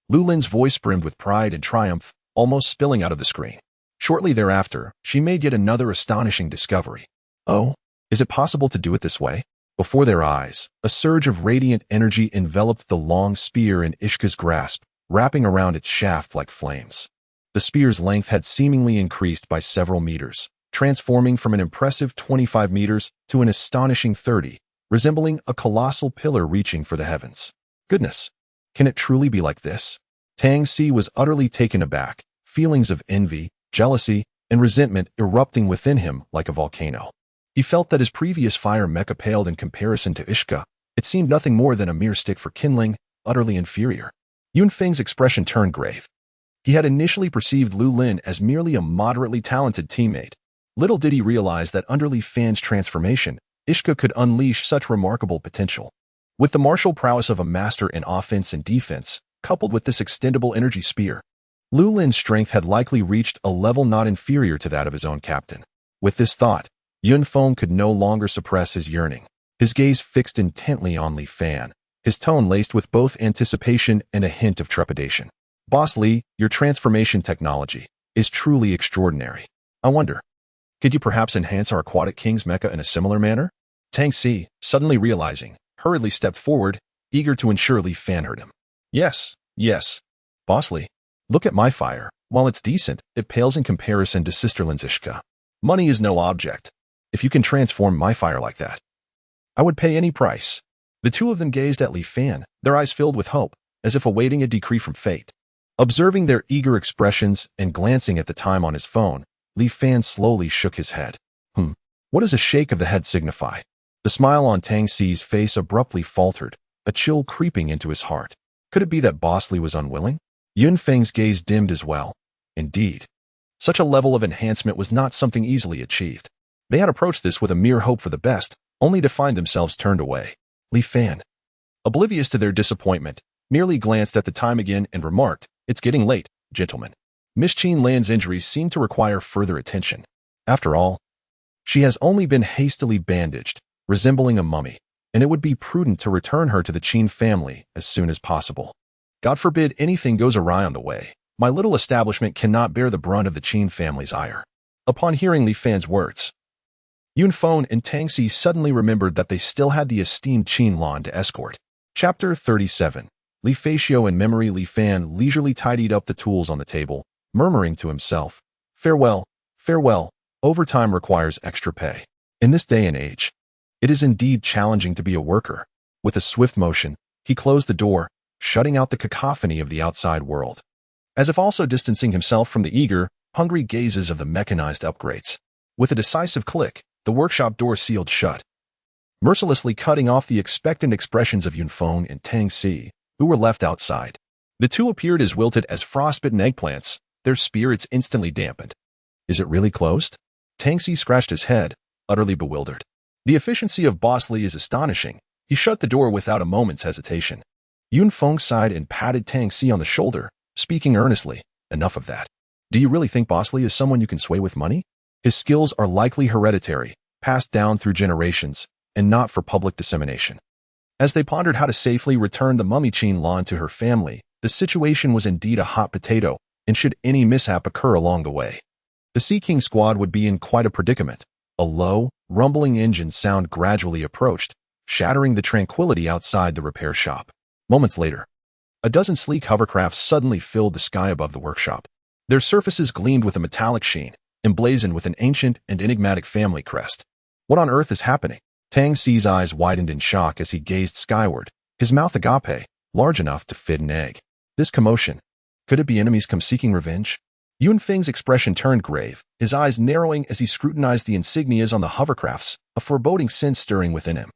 Lu Lin's voice brimmed with pride and triumph, almost spilling out of the screen. Shortly thereafter, she made yet another astonishing discovery. Oh, is it possible to do it this way? Before their eyes, a surge of radiant energy enveloped the long spear in Ishka's grasp, wrapping around its shaft like flames. The spear's length had seemingly increased by several meters, transforming from an impressive 25 meters to an astonishing 30, resembling a colossal pillar reaching for the heavens. Goodness, can it truly be like this? Tang Si was utterly taken aback, feelings of envy, jealousy, and resentment erupting within him like a volcano. He felt that his previous fire mecha paled in comparison to Ishka. It seemed nothing more than a mere stick for kindling, utterly inferior. Yun Feng's expression turned grave. He had initially perceived Lu Lin as merely a moderately talented teammate. Little did he realize that under Li Fan's transformation, Ishka could unleash such remarkable potential. With the martial prowess of a master in offense and defense, coupled with this extendable energy spear, Lu Lin's strength had likely reached a level not inferior to that of his own captain. With this thought, Yun Feng could no longer suppress his yearning. His gaze fixed intently on Li Fan, his tone laced with both anticipation and a hint of trepidation. Boss Li, your transformation technology is truly extraordinary. I wonder, could you perhaps enhance our aquatic king's mecha in a similar manner? Tang Si, suddenly realizing, hurriedly stepped forward, eager to ensure Li Fan heard him. Yes. Boss Li, look at my fire. While it's decent, it pales in comparison to Sister Lin's Ishka. Money is no object. If you can transform my fire like that, I would pay any price. The two of them gazed at Li Fan, their eyes filled with hope, as if awaiting a decree from fate. Observing their eager expressions and glancing at the time on his phone, Li Fan slowly shook his head. What does a shake of the head signify? The smile on Tang Si's face abruptly faltered, a chill creeping into his heart. Could it be that Boss Li was unwilling? Yun Feng's gaze dimmed as well. Indeed, such a level of enhancement was not something easily achieved. They had approached this with a mere hope for the best, only to find themselves turned away. Li Fan, oblivious to their disappointment, merely glanced at the time again and remarked, "It's getting late. gentlemen. Miss Qin Lan's injuries seem to require further attention. After all, she has only been hastily bandaged, resembling a mummy, and it would be prudent to return her to the Qin family as soon as possible. God forbid anything goes awry on the way. My little establishment cannot bear the brunt of the Qin family's ire. Upon hearing Li Fan's words, Yunfeng and Tang Si suddenly remembered that they still had the esteemed Qin Lan to escort. Chapter 37. Li Facio in memory. Li Fan leisurely tidied up the tools on the table, murmuring to himself, "Farewell, farewell, overtime requires extra pay." In this day and age, it is indeed challenging to be a worker. With a swift motion, he closed the door, shutting out the cacophony of the outside world, as if also distancing himself from the eager, hungry gazes of the mechanized upgrades. With a decisive click, the workshop door sealed shut, mercilessly cutting off the expectant expressions of Yunfeng and Tang Si, who were left outside. The two appeared as wilted as frostbitten eggplants, their spirits instantly dampened. Is it really closed? Tang Si scratched his head, utterly bewildered. The efficiency of Boss Li is astonishing. He shut the door without a moment's hesitation. Yunfeng sighed and patted Tang Si on the shoulder, speaking earnestly. Enough of that. Do you really think Boss Li is someone you can sway with money? His skills are likely hereditary, passed down through generations, and not for public dissemination. As they pondered how to safely return the mummy Qin Lan to her family, the situation was indeed a hot potato, and should any mishap occur along the way, the Sea King squad would be in quite a predicament. A low, rumbling engine sound gradually approached, shattering the tranquility outside the repair shop. Moments later, a dozen sleek hovercrafts suddenly filled the sky above the workshop. Their surfaces gleamed with a metallic sheen, emblazoned with an ancient and enigmatic family crest. What on earth is happening? Tang Si's eyes widened in shock as he gazed skyward, his mouth agape, large enough to fit an egg. This commotion. Could it be enemies come seeking revenge? Yunfeng's expression turned grave, his eyes narrowing as he scrutinized the insignias on the hovercrafts, a foreboding sense stirring within him.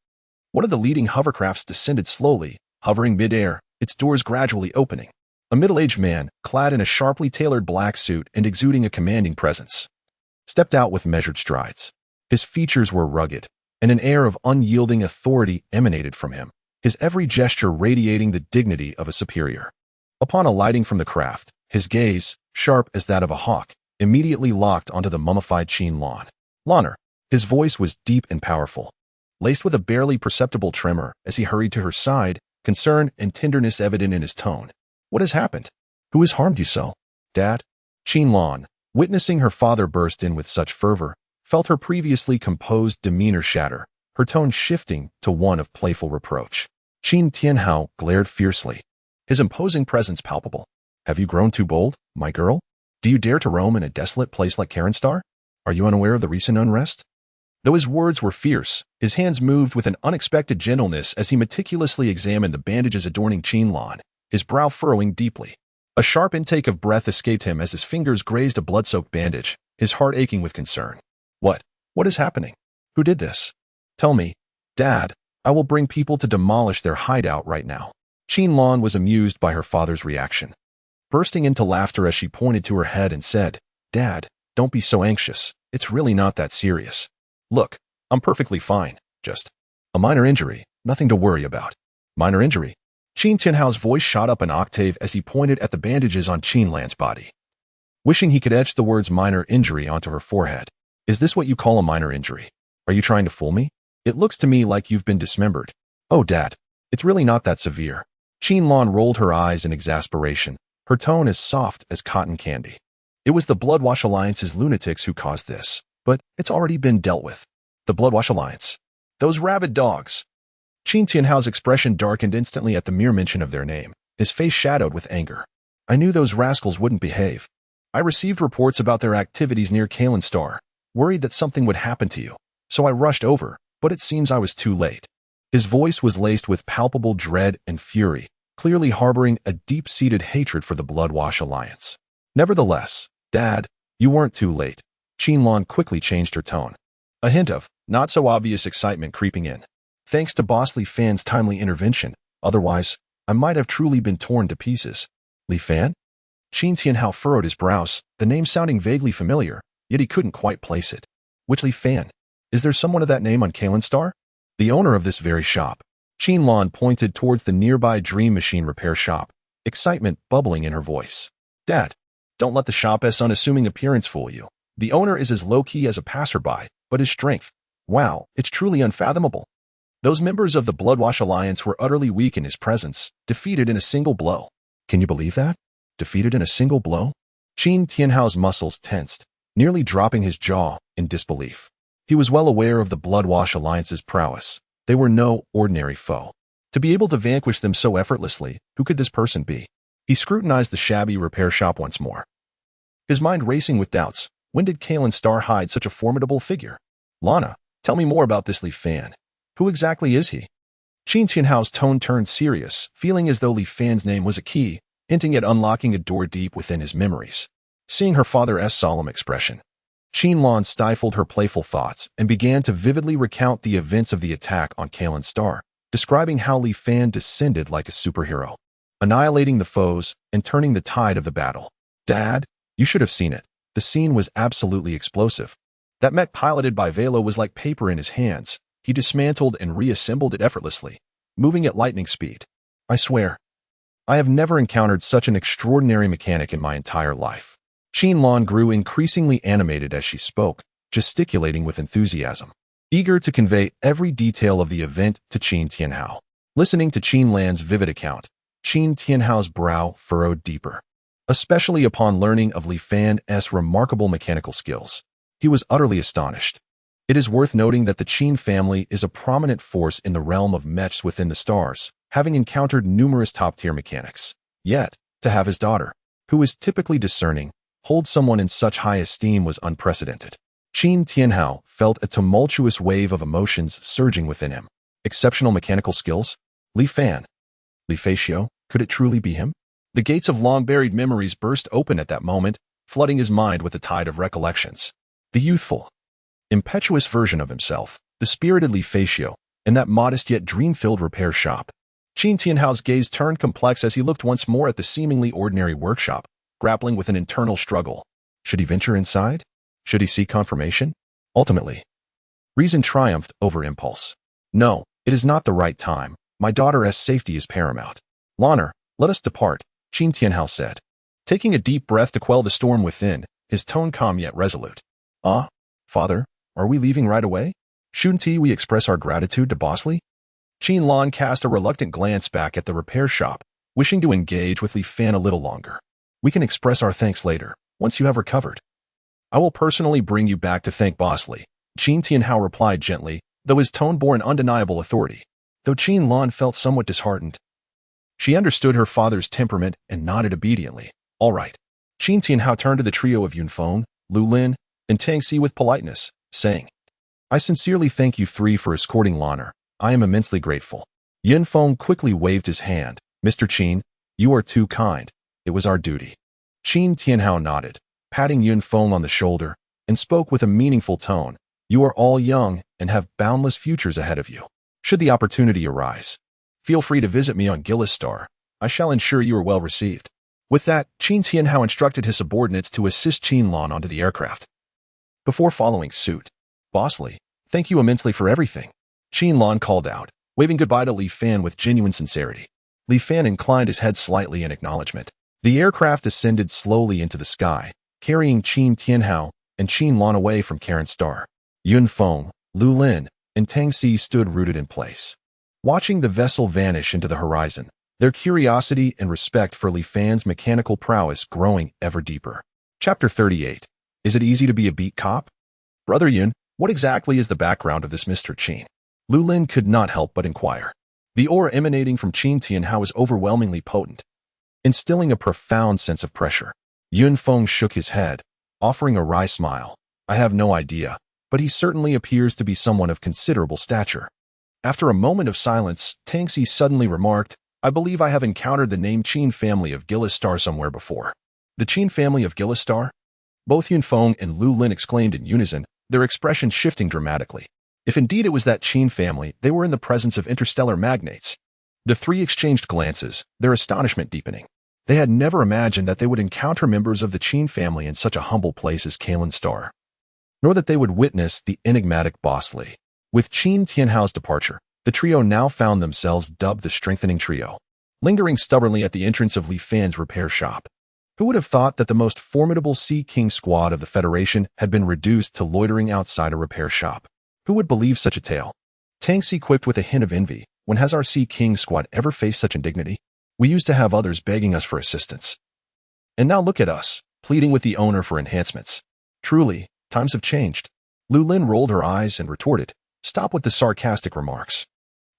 One of the leading hovercrafts descended slowly, hovering mid-air, its doors gradually opening. A middle-aged man, clad in a sharply tailored black suit and exuding a commanding presence, stepped out with measured strides. His features were rugged, and an air of unyielding authority emanated from him, his every gesture radiating the dignity of a superior. Upon alighting from the craft, his gaze, sharp as that of a hawk, immediately locked onto the mummified Qin Lan. Lanner. His voice was deep and powerful, laced with a barely perceptible tremor as he hurried to her side, concern and tenderness evident in his tone. What has happened? Who has harmed you so? Dad? Qin Lan, witnessing her father burst in with such fervor, felt her previously composed demeanor shatter, her tone shifting to one of playful reproach. Qin Tianhao glared fiercely, his imposing presence palpable. Have you grown too bold, my girl? Do you dare to roam in a desolate place like Karenstar? Are you unaware of the recent unrest? Though his words were fierce, his hands moved with an unexpected gentleness as he meticulously examined the bandages adorning Qin Lan, his brow furrowing deeply. A sharp intake of breath escaped him as his fingers grazed a blood-soaked bandage, his heart aching with concern. What is happening? Who did this? Tell me, Dad. I will bring people to demolish their hideout right now. Qin Lan was amused by her father's reaction, bursting into laughter as she pointed to her head and said, Dad, don't be so anxious. It's really not that serious. Look, I'm perfectly fine. Just a minor injury, nothing to worry about. Minor injury? Qin Tianhao's voice shot up an octave as he pointed at the bandages on Qin Lan's body, wishing he could etch the words minor injury onto her forehead. Is this what you call a minor injury? Are you trying to fool me? It looks to me like you've been dismembered. Oh, Dad, it's really not that severe. Qin Lan rolled her eyes in exasperation, her tone as soft as cotton candy. It was the Bloodwash Alliance's lunatics who caused this, but it's already been dealt with. The Bloodwash Alliance. Those rabid dogs. Qin Tianhao's expression darkened instantly at the mere mention of their name, his face shadowed with anger. I knew those rascals wouldn't behave. I received reports about their activities near Kalenstar, worried that something would happen to you, so I rushed over, but it seems I was too late. His voice was laced with palpable dread and fury, clearly harboring a deep-seated hatred for the Bloodwash Alliance. Nevertheless, Dad, you weren't too late. Qin Lan quickly changed her tone, a hint of not-so-obvious excitement creeping in. Thanks to Boss Li Fan's timely intervention, otherwise, I might have truly been torn to pieces. Li Fan? Qin Tianhao furrowed his brows, the name sounding vaguely familiar, yet he couldn't quite place it. Which Li Fan? Is there someone of that name on Kalenstar? The owner of this very shop. Qin Lan pointed towards the nearby Dream Machine repair shop, excitement bubbling in her voice. Dad, Don't let the shop's unassuming appearance fool you. The owner is as low-key as a passerby, but his strength, wow, it's truly unfathomable. Those members of the Bloodwash Alliance were utterly weak in his presence, defeated in a single blow. Can you believe that? Defeated in a single blow? Qin Tianhao's muscles tensed, nearly dropping his jaw in disbelief. He was well aware of the Bloodwash Alliance's prowess. They were no ordinary foe. To be able to vanquish them so effortlessly, who could this person be? He scrutinized the shabby repair shop once more, his mind racing with doubts. When did Kalen Star hide such a formidable figure? Lana, tell me more about this Li Fan. Who exactly is he? Qin Tianhao's tone turned serious, feeling as though Li Fan's name was a key, hinting at unlocking a door deep within his memories. Seeing her father's solemn expression, Qin Lan stifled her playful thoughts and began to vividly recount the events of the attack on Kalen Star, describing how Li Fan descended like a superhero, annihilating the foes and turning the tide of the battle. Dad, you should have seen it. The scene was absolutely explosive. That mech piloted by Velo was like paper in his hands. He dismantled and reassembled it effortlessly, moving at lightning speed. I swear, I have never encountered such an extraordinary mechanic in my entire life. Qin Lan grew increasingly animated as she spoke, gesticulating with enthusiasm, eager to convey every detail of the event to Qin Tianhao. Listening to Qin Lan's vivid account, Qin Tianhao's brow furrowed deeper, especially upon learning of Li Fan's remarkable mechanical skills. He was utterly astonished. It is worth noting that the Qin family is a prominent force in the realm of mechs within the stars, having encountered numerous top-tier mechanics. Yet, to have his daughter, who is typically discerning, hold someone in such high esteem was unprecedented. Qin Tianhao felt a tumultuous wave of emotions surging within him. Exceptional mechanical skills? Li Fan? Li Feixiu? Could it truly be him? The gates of long-buried memories burst open at that moment, flooding his mind with a tide of recollections. The youthful, impetuous version of himself, the spirited Li Feixiu, in that modest yet dream-filled repair shop. Qin Tianhao's gaze turned complex as he looked once more at the seemingly ordinary workshop, grappling with an internal struggle. Should he venture inside? Should he seek confirmation? Ultimately, reason triumphed over impulse. No, it is not the right time. My daughter's safety is paramount. Lana, let us depart, Qin Tianhao said, taking a deep breath to quell the storm within, his tone calm yet resolute. Father, are we leaving right away? Shouldn't we express our gratitude to Bosley? Qin Lan cast a reluctant glance back at the repair shop, wishing to engage with Li Fan a little longer. We can express our thanks later, once you have recovered. I will personally bring you back to thank Bosley, Qin Tianhao replied gently, though his tone bore an undeniable authority. Though Qin Lan felt somewhat disheartened, she understood her father's temperament and nodded obediently. All right. Qin Tianhao turned to the trio of Yunfeng, Lu Lin, and Tang Xi with politeness, saying, I sincerely thank you three for escorting Lana. I am immensely grateful. Yunfeng quickly waved his hand. Mr. Qin, you are too kind. It was our duty. Qin Tianhao nodded, patting Yunfeng on the shoulder, and spoke with a meaningful tone. You are all young and have boundless futures ahead of you. Should the opportunity arise, feel free to visit me on Gillistar. I shall ensure you are well received. With that, Qin Tianhao instructed his subordinates to assist Qin Lan onto the aircraft. Before following suit, Bosley, thank you immensely for everything, Qin Lan called out, waving goodbye to Li Fan with genuine sincerity. Li Fan inclined his head slightly in acknowledgement. The aircraft ascended slowly into the sky, carrying Qin Tianhao and Qin Lan away from Karen Star. Yunfeng, Lu Lin, and Tang Xi stood rooted in place, watching the vessel vanish into the horizon, their curiosity and respect for Li Fan's mechanical prowess growing ever deeper. Chapter 38. Is it easy to be a beat cop? Brother Yun, what exactly is the background of this Mr. Qin? Lu Lin could not help but inquire. The aura emanating from Qin Tianhao was overwhelmingly potent, instilling a profound sense of pressure. Yunfeng shook his head, offering a wry smile. I have no idea, but he certainly appears to be someone of considerable stature. After a moment of silence, Tang Xi suddenly remarked, I believe I have encountered the name Qin family of Gillistar somewhere before. The Qin family of Gillistar? Both Yunfeng and Lu Lin exclaimed in unison, their expression shifting dramatically. If indeed it was that Qin family, they were in the presence of interstellar magnates. The three exchanged glances, their astonishment deepening. They had never imagined that they would encounter members of the Qin family in such a humble place as Kalen Star, nor that they would witness the enigmatic Bosley. With Qin Tianhao's departure, the trio now found themselves dubbed the Strengthening Trio, lingering stubbornly at the entrance of Li Fan's repair shop. Who would have thought that the most formidable Sea King squad of the Federation had been reduced to loitering outside a repair shop? Who would believe such a tale? Tanks equipped with a hint of envy. When has our Sea King squad ever faced such indignity? We used to have others begging us for assistance. And now look at us, pleading with the owner for enhancements. Truly, times have changed. Lu Lin rolled her eyes and retorted, "Stop with the sarcastic remarks.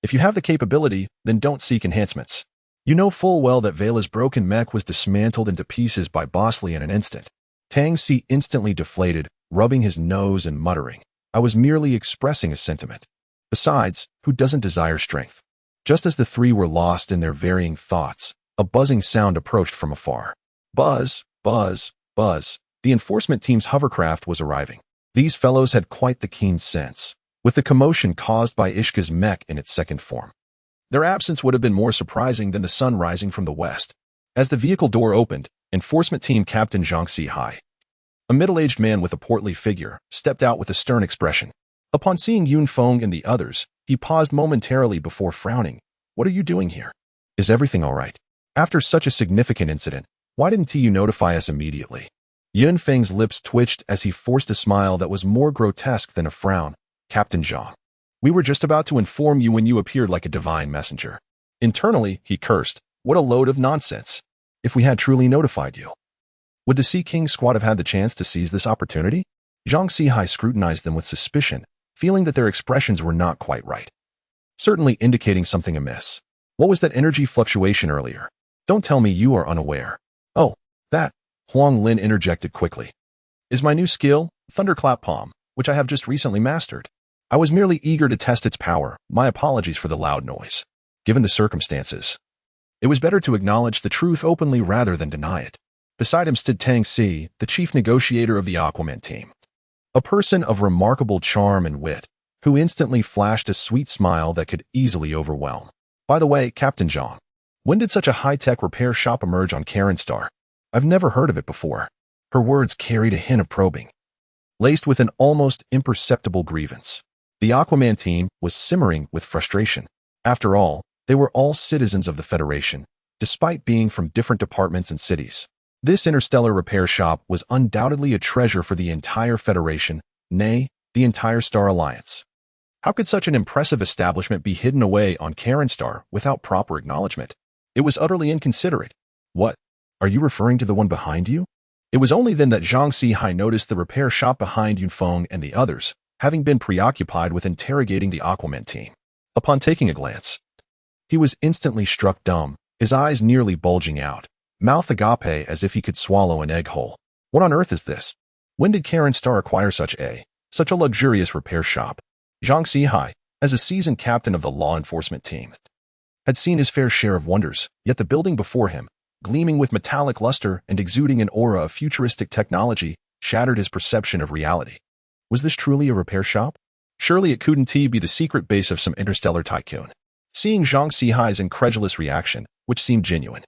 If you have the capability, then don't seek enhancements. You know full well that Vela's broken mech was dismantled into pieces by Bosley in an instant." Tang Si instantly deflated, rubbing his nose and muttering, "I was merely expressing a sentiment. Besides, who doesn't desire strength?" Just as the three were lost in their varying thoughts, a buzzing sound approached from afar. Buzz, buzz, buzz. The enforcement team's hovercraft was arriving. These fellows had quite the keen sense, with the commotion caused by Ishka's mech in its second form. Their absence would have been more surprising than the sun rising from the west. As the vehicle door opened, enforcement team Captain Zhang Sihai, a middle-aged man with a portly figure, stepped out with a stern expression. Upon seeing Yun Feng and the others, he paused momentarily before frowning. "What are you doing here? Is everything all right? After such a significant incident, why didn't you notify us immediately?" Yun Feng's lips twitched as he forced a smile that was more grotesque than a frown. "Captain Zhang, we were just about to inform you when you appeared like a divine messenger." Internally, he cursed, "What a load of nonsense. If we had truly notified you, would the Sea King squad have had the chance to seize this opportunity?" Zhang Sihai scrutinized them with suspicion, feeling that their expressions were not quite right, certainly indicating something amiss. "What was that energy fluctuation earlier? Don't tell me you are unaware." "Oh, that," Huang Lin interjected quickly, "is my new skill, Thunderclap Palm, which I have just recently mastered. I was merely eager to test its power. My apologies for the loud noise. Given the circumstances, it was better to acknowledge the truth openly rather than deny it." Beside him stood Tang Si, the chief negotiator of the Aquaman team, a person of remarkable charm and wit, who instantly flashed a sweet smile that could easily overwhelm. "By the way, Captain Zhang, when did such a high-tech repair shop emerge on Karenstar? I've never heard of it before." Her words carried a hint of probing, laced with an almost imperceptible grievance. The Aquaman team was simmering with frustration. After all, they were all citizens of the Federation, despite being from different departments and cities. This interstellar repair shop was undoubtedly a treasure for the entire Federation, nay, the entire Star Alliance. How could such an impressive establishment be hidden away on Karenstar without proper acknowledgement? It was utterly inconsiderate. "What? Are you referring to the one behind you?" It was only then that Zhang Sihai noticed the repair shop behind Yunfeng and the others, having been preoccupied with interrogating the Aquaman team. Upon taking a glance, he was instantly struck dumb, his eyes nearly bulging out, mouth agape as if he could swallow an egg whole. What on earth is this? When did Karenstar acquire such a luxurious repair shop? Zhang Sihai, as a seasoned captain of the law enforcement team, had seen his fair share of wonders, yet the building before him, gleaming with metallic luster and exuding an aura of futuristic technology, shattered his perception of reality. Was this truly a repair shop? Surely it couldn't be the secret base of some interstellar tycoon. Seeing Zhang Sihai's incredulous reaction, which seemed genuine,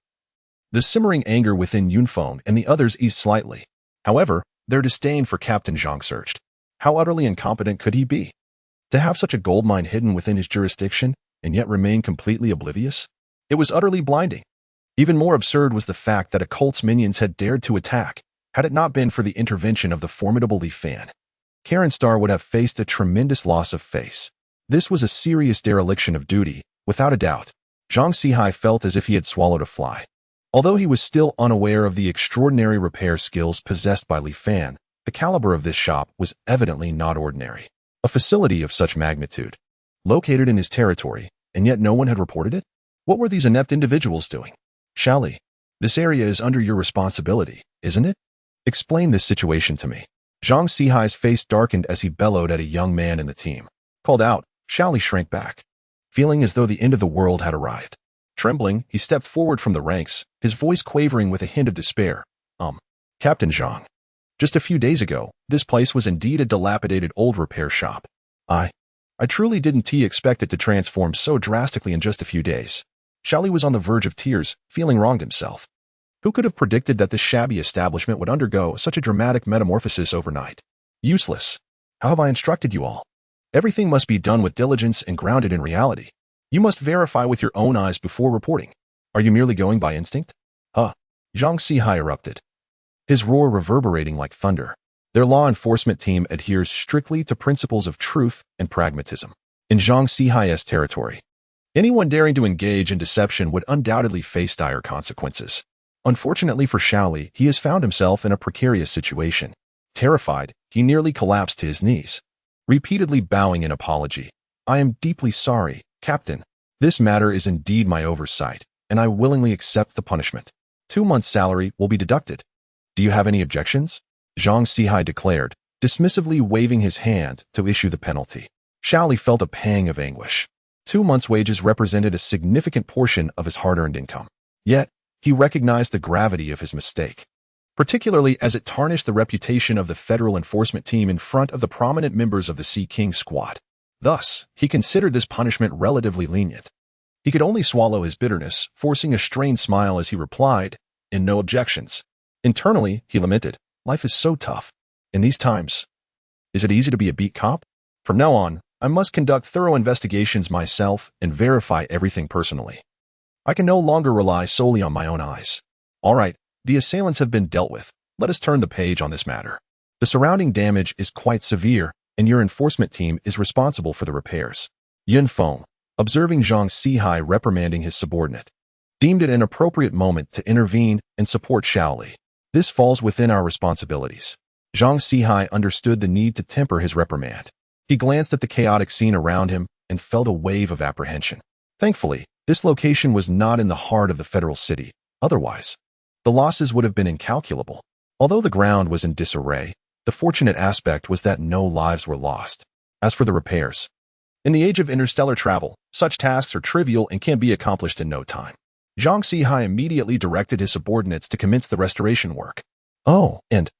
the simmering anger within Yunfeng and the others eased slightly. However, their disdain for Captain Zhang surged. How utterly incompetent could he be? To have such a goldmine hidden within his jurisdiction and yet remain completely oblivious? It was utterly blinding. Even more absurd was the fact that a cult's minions had dared to attack. Had it not been for the intervention of the formidable Li Fan, Karenstar would have faced a tremendous loss of face. This was a serious dereliction of duty, without a doubt. Zhang Sihai felt as if he had swallowed a fly. Although he was still unaware of the extraordinary repair skills possessed by Li Fan, the caliber of this shop was evidently not ordinary. A facility of such magnitude, located in his territory, and yet no one had reported it? What were these inept individuals doing? "Shally, this area is under your responsibility, isn't it? Explain this situation to me." Zhang Sihai's face darkened as he bellowed at a young man in the team. Called out, Shally shrank back, feeling as though the end of the world had arrived. Trembling, he stepped forward from the ranks, his voice quavering with a hint of despair. Captain Zhang, just a few days ago, this place was indeed a dilapidated old repair shop. I truly didn't expect it to transform so drastically in just a few days." Shally was on the verge of tears, feeling wronged himself. Who could have predicted that this shabby establishment would undergo such a dramatic metamorphosis overnight? Useless. How have I instructed you all? Everything must be done with diligence and grounded in reality. You must verify with your own eyes before reporting. Are you merely going by instinct? Zhang Sihai erupted, his roar reverberating like thunder. Their law enforcement team adheres strictly to principles of truth and pragmatism. In Zhang Sihai's territory, anyone daring to engage in deception would undoubtedly face dire consequences. Unfortunately for Shaoli, he has found himself in a precarious situation. Terrified, he nearly collapsed to his knees, repeatedly bowing in apology. I am deeply sorry, Captain. This matter is indeed my oversight, and I willingly accept the punishment. 2 months' salary will be deducted. Do you have any objections? Zhang Sihai declared, dismissively waving his hand to issue the penalty. Shaoli felt a pang of anguish. 2 months' wages represented a significant portion of his hard-earned income. Yet, he recognized the gravity of his mistake, particularly as it tarnished the reputation of the federal enforcement team in front of the prominent members of the Sea King squad. Thus, he considered this punishment relatively lenient. He could only swallow his bitterness, forcing a strained smile as he replied, "In no objections." Internally, he lamented, "Life is so tough. In these times, is it easy to be a beat cop? From now on, I must conduct thorough investigations myself and verify everything personally. I can no longer rely solely on my own eyes. All right, the assailants have been dealt with. Let us turn the page on this matter. The surrounding damage is quite severe, and your enforcement team is responsible for the repairs." Yun Feng, observing Zhang Sihai reprimanding his subordinate, deemed it an appropriate moment to intervene and support Shaoli. This falls within our responsibilities. Zhang Sihai understood the need to temper his reprimand. He glanced at the chaotic scene around him and felt a wave of apprehension. Thankfully, this location was not in the heart of the federal city. Otherwise, the losses would have been incalculable. Although the ground was in disarray, the fortunate aspect was that no lives were lost. As for the repairs, in the age of interstellar travel, such tasks are trivial and can be accomplished in no time. Zhang Sihai immediately directed his subordinates to commence the restoration work. Oh, and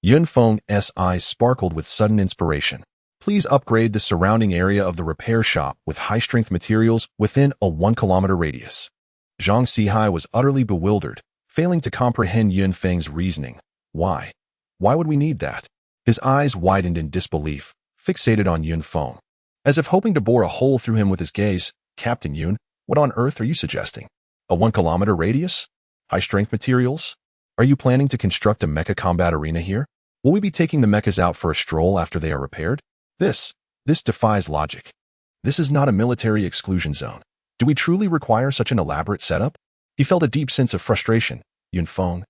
Yun Feng's eyes sparkled with sudden inspiration. Please upgrade the surrounding area of the repair shop with high-strength materials within a 1-kilometer radius. Zhang Sihai was utterly bewildered, failing to comprehend Yun Feng's reasoning. Why? Why would we need that? His eyes widened in disbelief, fixated on Yun Feng. As if hoping to bore a hole through him with his gaze, Captain Yun, what on earth are you suggesting? A 1-kilometer radius? High-strength materials? Are you planning to construct a mecha combat arena here? Will we be taking the mechas out for a stroll after they are repaired? This defies logic. This is not a military exclusion zone. Do we truly require such an elaborate setup? He felt a deep sense of frustration. Yun Feng,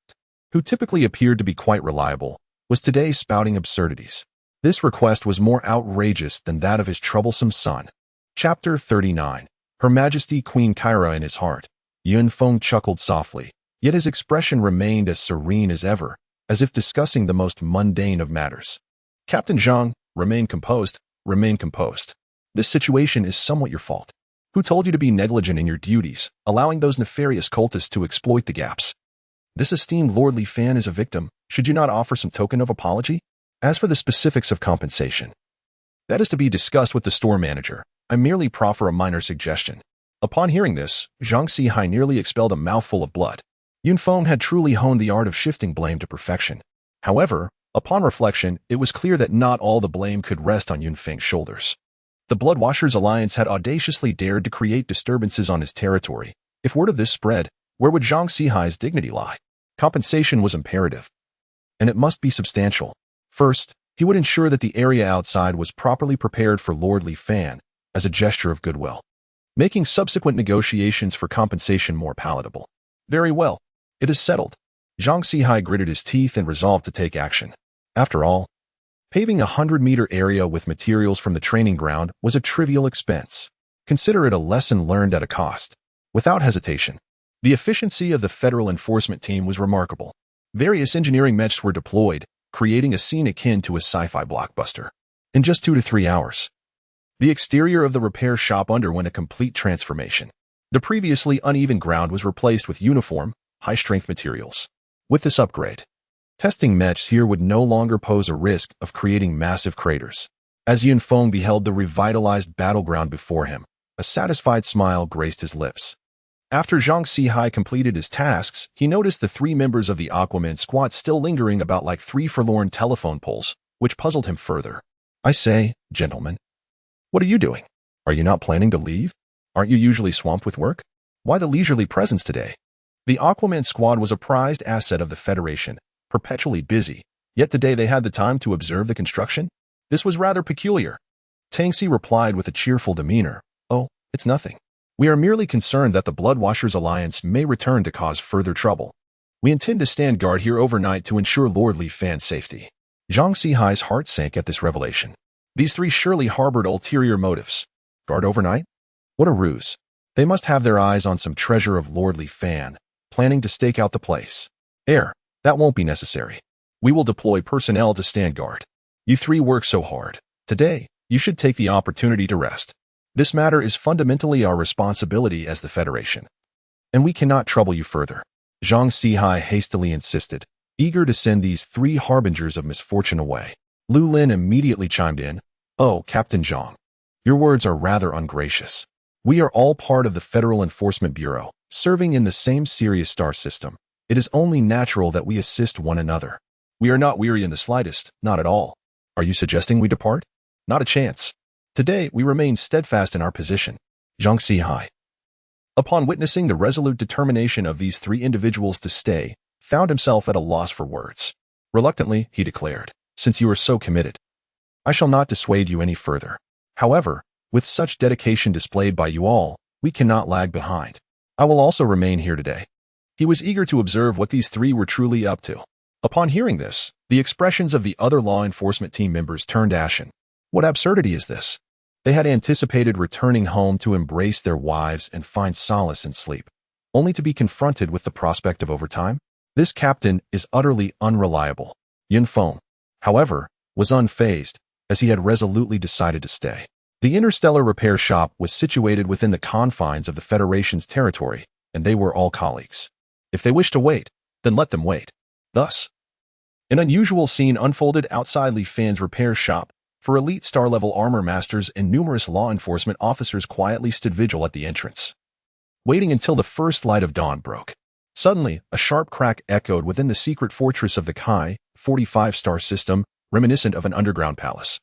who typically appeared to be quite reliable, was today spouting absurdities. This request was more outrageous than that of his troublesome son. Chapter 39. Her Majesty Queen Kyra in his heart. Yun Feng chuckled softly, yet his expression remained as serene as ever, as if discussing the most mundane of matters. Captain Zhang, remain composed, remain composed. This situation is somewhat your fault. Who told you to be negligent in your duties, allowing those nefarious cultists to exploit the gaps? This esteemed lordly fan is a victim. Should you not offer some token of apology? As for the specifics of compensation, that is to be discussed with the store manager. I merely proffer a minor suggestion. Upon hearing this, Zhang Sihai nearly expelled a mouthful of blood. Yun Feng had truly honed the art of shifting blame to perfection. However, upon reflection, it was clear that not all the blame could rest on Yun Feng's shoulders. The Bloodwashers Alliance had audaciously dared to create disturbances on his territory. If word of this spread, where would Zhang Sihai's dignity lie? Compensation was imperative, and it must be substantial. First, he would ensure that the area outside was properly prepared for Lord Li Fan, as a gesture of goodwill, making subsequent negotiations for compensation more palatable. Very well. It is settled. Zhang Sihai gritted his teeth and resolved to take action. After all, paving a 100-meter area with materials from the training ground was a trivial expense. Consider it a lesson learned at a cost. Without hesitation, the efficiency of the federal enforcement team was remarkable. Various engineering mechs were deployed, creating a scene akin to a sci-fi blockbuster. In just 2 to 3 hours, the exterior of the repair shop underwent a complete transformation. The previously uneven ground was replaced with uniform, high-strength materials. With this upgrade, testing mechs here would no longer pose a risk of creating massive craters. As Yun Feng beheld the revitalized battleground before him, a satisfied smile graced his lips. After Zhang Sihai completed his tasks, he noticed the 3 members of the Aquaman squad still lingering about like 3 forlorn telephone poles, which puzzled him further. I say, gentlemen, what are you doing? Are you not planning to leave? Aren't you usually swamped with work? Why the leisurely presence today? The Aquaman squad was a prized asset of the Federation, perpetually busy, yet today they had the time to observe the construction? This was rather peculiar. Tangxi replied with a cheerful demeanor, "Oh, it's nothing. We are merely concerned that the Bloodwashers Alliance may return to cause further trouble. We intend to stand guard here overnight to ensure Lord Li Fan's safety." Zhang Sihai's heart sank at this revelation. These three surely harbored ulterior motives. Guard overnight? What a ruse. They must have their eyes on some treasure of Lord Li Fan, planning to stake out the place. That won't be necessary. We will deploy personnel to stand guard. You three work so hard. Today, you should take the opportunity to rest. This matter is fundamentally our responsibility as the Federation. And we cannot trouble you further. Zhang Sihai hastily insisted, eager to send these three harbingers of misfortune away. Lu Lin immediately chimed in, "Oh, Captain Zhang, your words are rather ungracious. We are all part of the Federal Enforcement Bureau, serving in the same Sirius star system. It is only natural that we assist one another. We are not weary in the slightest, not at all. Are you suggesting we depart? Not a chance. Today, we remain steadfast in our position." Zhang Sihai, upon witnessing the resolute determination of these three individuals to stay, found himself at a loss for words. Reluctantly, he declared, "Since you are so committed, I shall not dissuade you any further. However, with such dedication displayed by you all, we cannot lag behind. I will also remain here today." He was eager to observe what these three were truly up to. Upon hearing this, the expressions of the other law enforcement team members turned ashen. What absurdity is this? They had anticipated returning home to embrace their wives and find solace in sleep, only to be confronted with the prospect of overtime. This captain is utterly unreliable. Yun Feng, however, was unfazed, as he had resolutely decided to stay. The Interstellar repair shop was situated within the confines of the Federation's territory, and they were all colleagues. If they wished to wait, then let them wait. Thus, an unusual scene unfolded outside Li Fan's repair shop, for elite star-level armor masters and numerous law enforcement officers quietly stood vigil at the entrance, waiting until the first light of dawn broke. Suddenly, a sharp crack echoed within the secret fortress of the Kai 45-star system, reminiscent of an underground palace.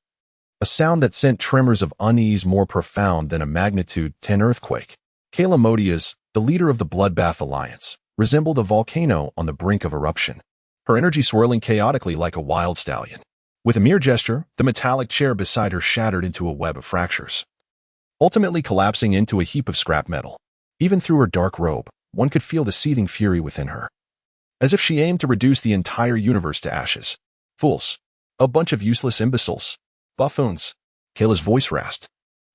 A sound that sent tremors of unease more profound than a magnitude 10 earthquake. Kayla Modias, the leader of the Bloodbath Alliance, resembled a volcano on the brink of eruption, her energy swirling chaotically like a wild stallion. With a mere gesture, the metallic chair beside her shattered into a web of fractures, ultimately collapsing into a heap of scrap metal. Even through her dark robe, one could feel the seething fury within her, as if she aimed to reduce the entire universe to ashes. "Fools. A bunch of useless imbeciles. Buffoons." Kayla's voice rasped,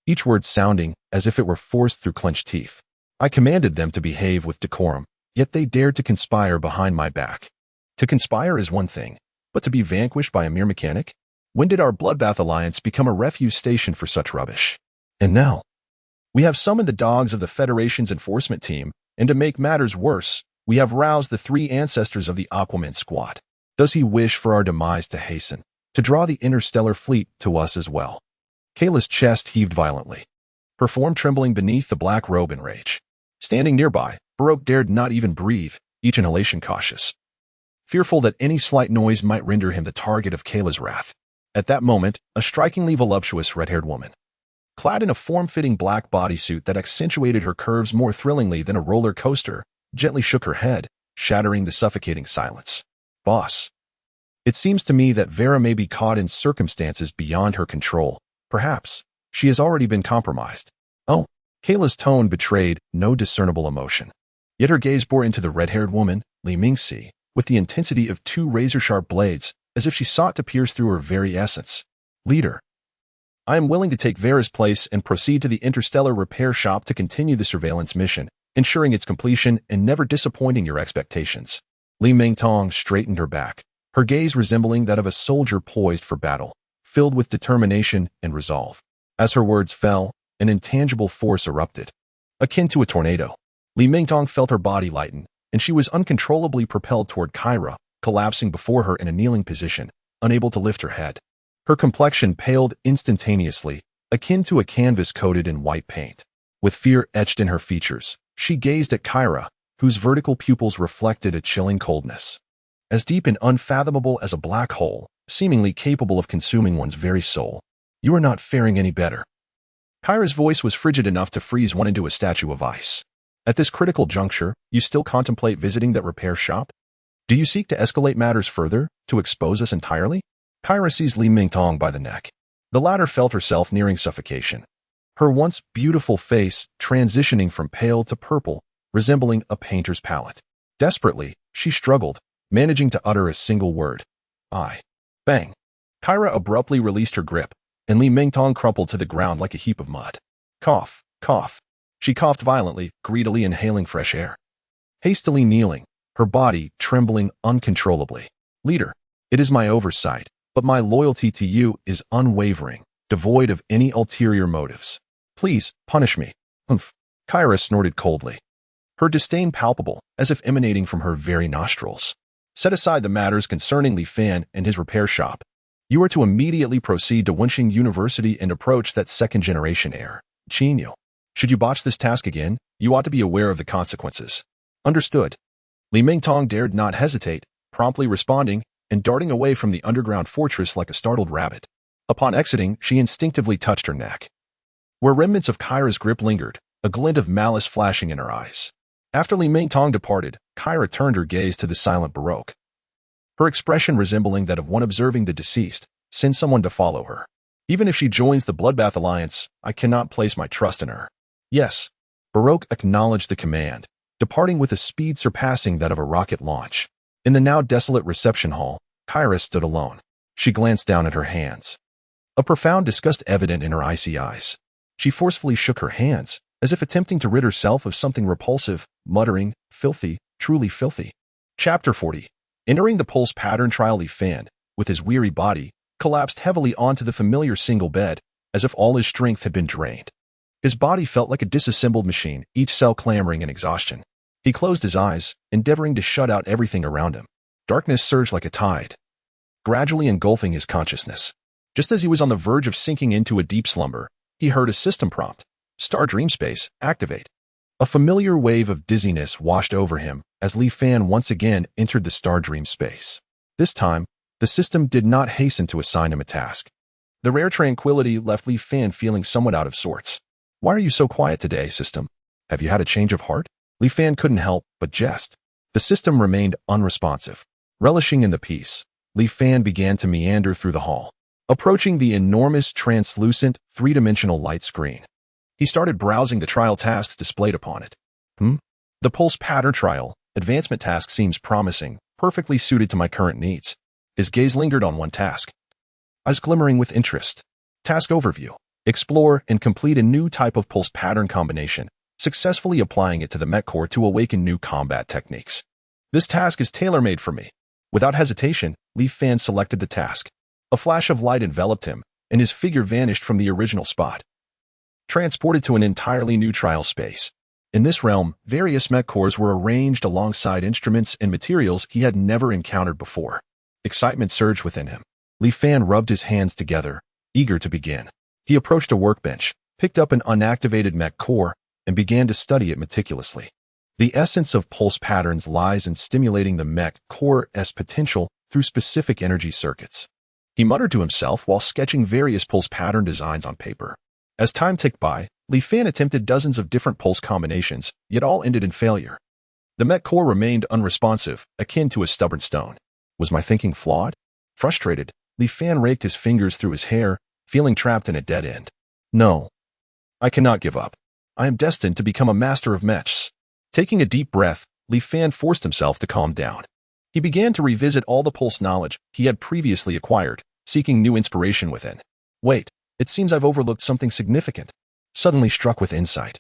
each word sounding as if it were forced through clenched teeth. "I commanded them to behave with decorum, yet they dared to conspire behind my back. To conspire is one thing, but to be vanquished by a mere mechanic? When did our Bloodbath Alliance become a refuse station for such rubbish? And now, we have summoned the dogs of the Federation's enforcement team, and to make matters worse, we have roused the three ancestors of the Aquaman squad. Does he wish for our demise to hasten, to draw the interstellar fleet to us as well?" Kayla's chest heaved violently, her form trembling beneath the black robe in rage. Standing nearby, Baroque dared not even breathe, each inhalation cautious, fearful that any slight noise might render him the target of Kayla's wrath. At that moment, a strikingly voluptuous red-haired woman, clad in a form-fitting black bodysuit that accentuated her curves more thrillingly than a roller coaster, gently shook her head, shattering the suffocating silence. "Boss, it seems to me that Vera may be caught in circumstances beyond her control. Perhaps she has already been compromised." "Oh." Kayla's tone betrayed no discernible emotion, yet her gaze bore into the red-haired woman, Li Mingxi, with the intensity of two razor-sharp blades, as if she sought to pierce through her very essence. "Leader, I am willing to take Vera's place and proceed to the Interstellar repair shop to continue the surveillance mission, ensuring its completion and never disappointing your expectations." Li Mingtong straightened her back, her gaze resembling that of a soldier poised for battle, filled with determination and resolve. As her words fell, an intangible force erupted, akin to a tornado. Li Mingtong felt her body lighten, and she was uncontrollably propelled toward Kyra, collapsing before her in a kneeling position, unable to lift her head. Her complexion paled instantaneously, akin to a canvas coated in white paint. With fear etched in her features, she gazed at Kyra, whose vertical pupils reflected a chilling coldness, as deep and unfathomable as a black hole, seemingly capable of consuming one's very soul. "You are not faring any better." Kyra's voice was frigid enough to freeze one into a statue of ice. At this critical juncture, you still contemplate visiting that repair shop? Do you seek to escalate matters further, to expose us entirely? Kyra seized Li Mingtong by the neck. The latter felt herself nearing suffocation. Her once beautiful face transitioning from pale to purple, resembling a painter's palette. Desperately, she struggled, managing to utter a single word. I. Bang. Kyra abruptly released her grip, and Li Mingtong crumpled to the ground like a heap of mud. Cough, cough. She coughed violently, greedily inhaling fresh air. Hastily kneeling, her body trembling uncontrollably. Leader, it is my oversight, but my loyalty to you is unwavering, devoid of any ulterior motives. Please, punish me. Humph. Kyra snorted coldly. Her disdain palpable, as if emanating from her very nostrils. Set aside the matters concerning Li Fan and his repair shop. You are to immediately proceed to Wenxing University and approach that second-generation heir, Qinyu. Should you botch this task again, you ought to be aware of the consequences. Understood. Li Mingtong dared not hesitate, promptly responding and darting away from the underground fortress like a startled rabbit. Upon exiting, she instinctively touched her neck. Where remnants of Kyra's grip lingered, a glint of malice flashing in her eyes. After Li Mingtong departed, Kyra turned her gaze to the silent Baroque. Her expression resembling that of one observing the deceased, send someone to follow her. Even if she joins the Bloodbath Alliance, I cannot place my trust in her. Yes. Baroque acknowledged the command, departing with a speed surpassing that of a rocket launch. In the now desolate reception hall, Kyra stood alone. She glanced down at her hands. A profound disgust evident in her icy eyes. She forcefully shook her hands, as if attempting to rid herself of something repulsive, muttering, filthy, truly filthy. Chapter 40. Entering the pulse pattern trial, Li Fan, with his weary body, collapsed heavily onto the familiar single bed, as if all his strength had been drained. His body felt like a disassembled machine, each cell clamoring in exhaustion. He closed his eyes, endeavoring to shut out everything around him. Darkness surged like a tide, gradually engulfing his consciousness. Just as he was on the verge of sinking into a deep slumber, he heard a system prompt. Star Dream Space, activate. A familiar wave of dizziness washed over him as Li Fan once again entered the Star Dream Space. This time, the system did not hasten to assign him a task. The rare tranquility left Li Fan feeling somewhat out of sorts. Why are you so quiet today, system? Have you had a change of heart? Li Fan couldn't help but jest. The system remained unresponsive. Relishing in the peace, Li Fan began to meander through the hall, approaching the enormous translucent, three-dimensional light screen. He started browsing the trial tasks displayed upon it. The pulse pattern trial, advancement task seems promising, perfectly suited to my current needs. His gaze lingered on one task. Eyes glimmering with interest. Task overview. Explore and complete a new type of pulse pattern combination, successfully applying it to the Mech core to awaken new combat techniques. This task is tailor-made for me. Without hesitation, Li Fan selected the task. A flash of light enveloped him, and his figure vanished from the original spot. Transported to an entirely new trial space. In this realm, various Mech cores were arranged alongside instruments and materials he had never encountered before. Excitement surged within him. Li Fan rubbed his hands together, eager to begin. He approached a workbench, picked up an unactivated Mech core, and began to study it meticulously. The essence of pulse patterns lies in stimulating the Mech core's potential through specific energy circuits. He muttered to himself while sketching various pulse pattern designs on paper. As time ticked by, Li Fan attempted dozens of different pulse combinations, yet all ended in failure. The Mech core remained unresponsive, akin to a stubborn stone. Was my thinking flawed? Frustrated, Li Fan raked his fingers through his hair, feeling trapped in a dead end. No. I cannot give up. I am destined to become a master of mechs. Taking a deep breath, Li Fan forced himself to calm down. He began to revisit all the pulse knowledge he had previously acquired, seeking new inspiration within. Wait. It seems I've overlooked something significant. Suddenly struck with insight.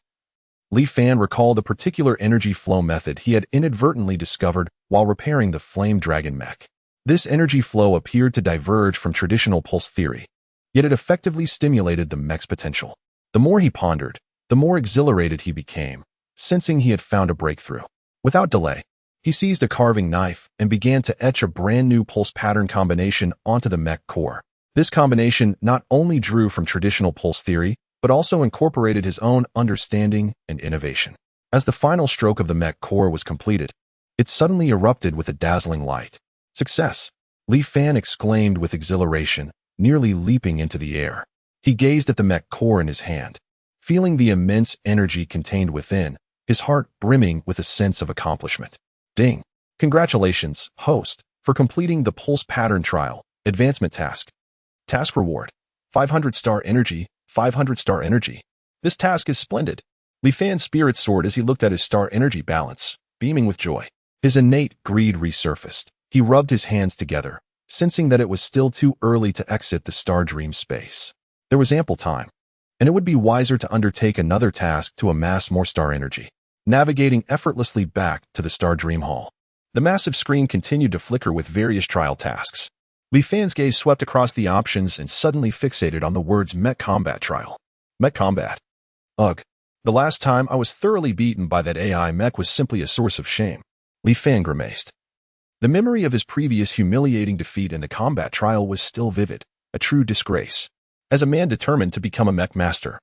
Li Fan recalled a particular energy flow method he had inadvertently discovered while repairing the Flame Dragon Mech. This energy flow appeared to diverge from traditional pulse theory, yet it effectively stimulated the mech's potential. The more he pondered, the more exhilarated he became, sensing he had found a breakthrough. Without delay, he seized a carving knife and began to etch a brand new pulse pattern combination onto the Mech core. This combination not only drew from traditional pulse theory, but also incorporated his own understanding and innovation. As the final stroke of the Mech core was completed, it suddenly erupted with a dazzling light. Success! Li Fan exclaimed with exhilaration, nearly leaping into the air. He gazed at the Mech core in his hand. Feeling the immense energy contained within, his heart brimming with a sense of accomplishment. Ding! Congratulations, host, for completing the Pulse Pattern Trial Advancement Task. Task Reward: 500 star energy, 500 star energy. This task is splendid. Li Fan's spirits soared as he looked at his star energy balance, beaming with joy. His innate greed resurfaced. He rubbed his hands together, sensing that it was still too early to exit the Star Dream space. There was ample time, and it would be wiser to undertake another task to amass more star energy. Navigating effortlessly back to the Star Dream Hall, the massive screen continued to flicker with various trial tasks. Li Fan's gaze swept across the options and suddenly fixated on the words Mech Combat Trial. Mech Combat. Ugh. The last time I was thoroughly beaten by that AI mech was simply a source of shame. Li Fan grimaced. The memory of his previous humiliating defeat in the combat trial was still vivid, a true disgrace. As a man determined to become a mech master,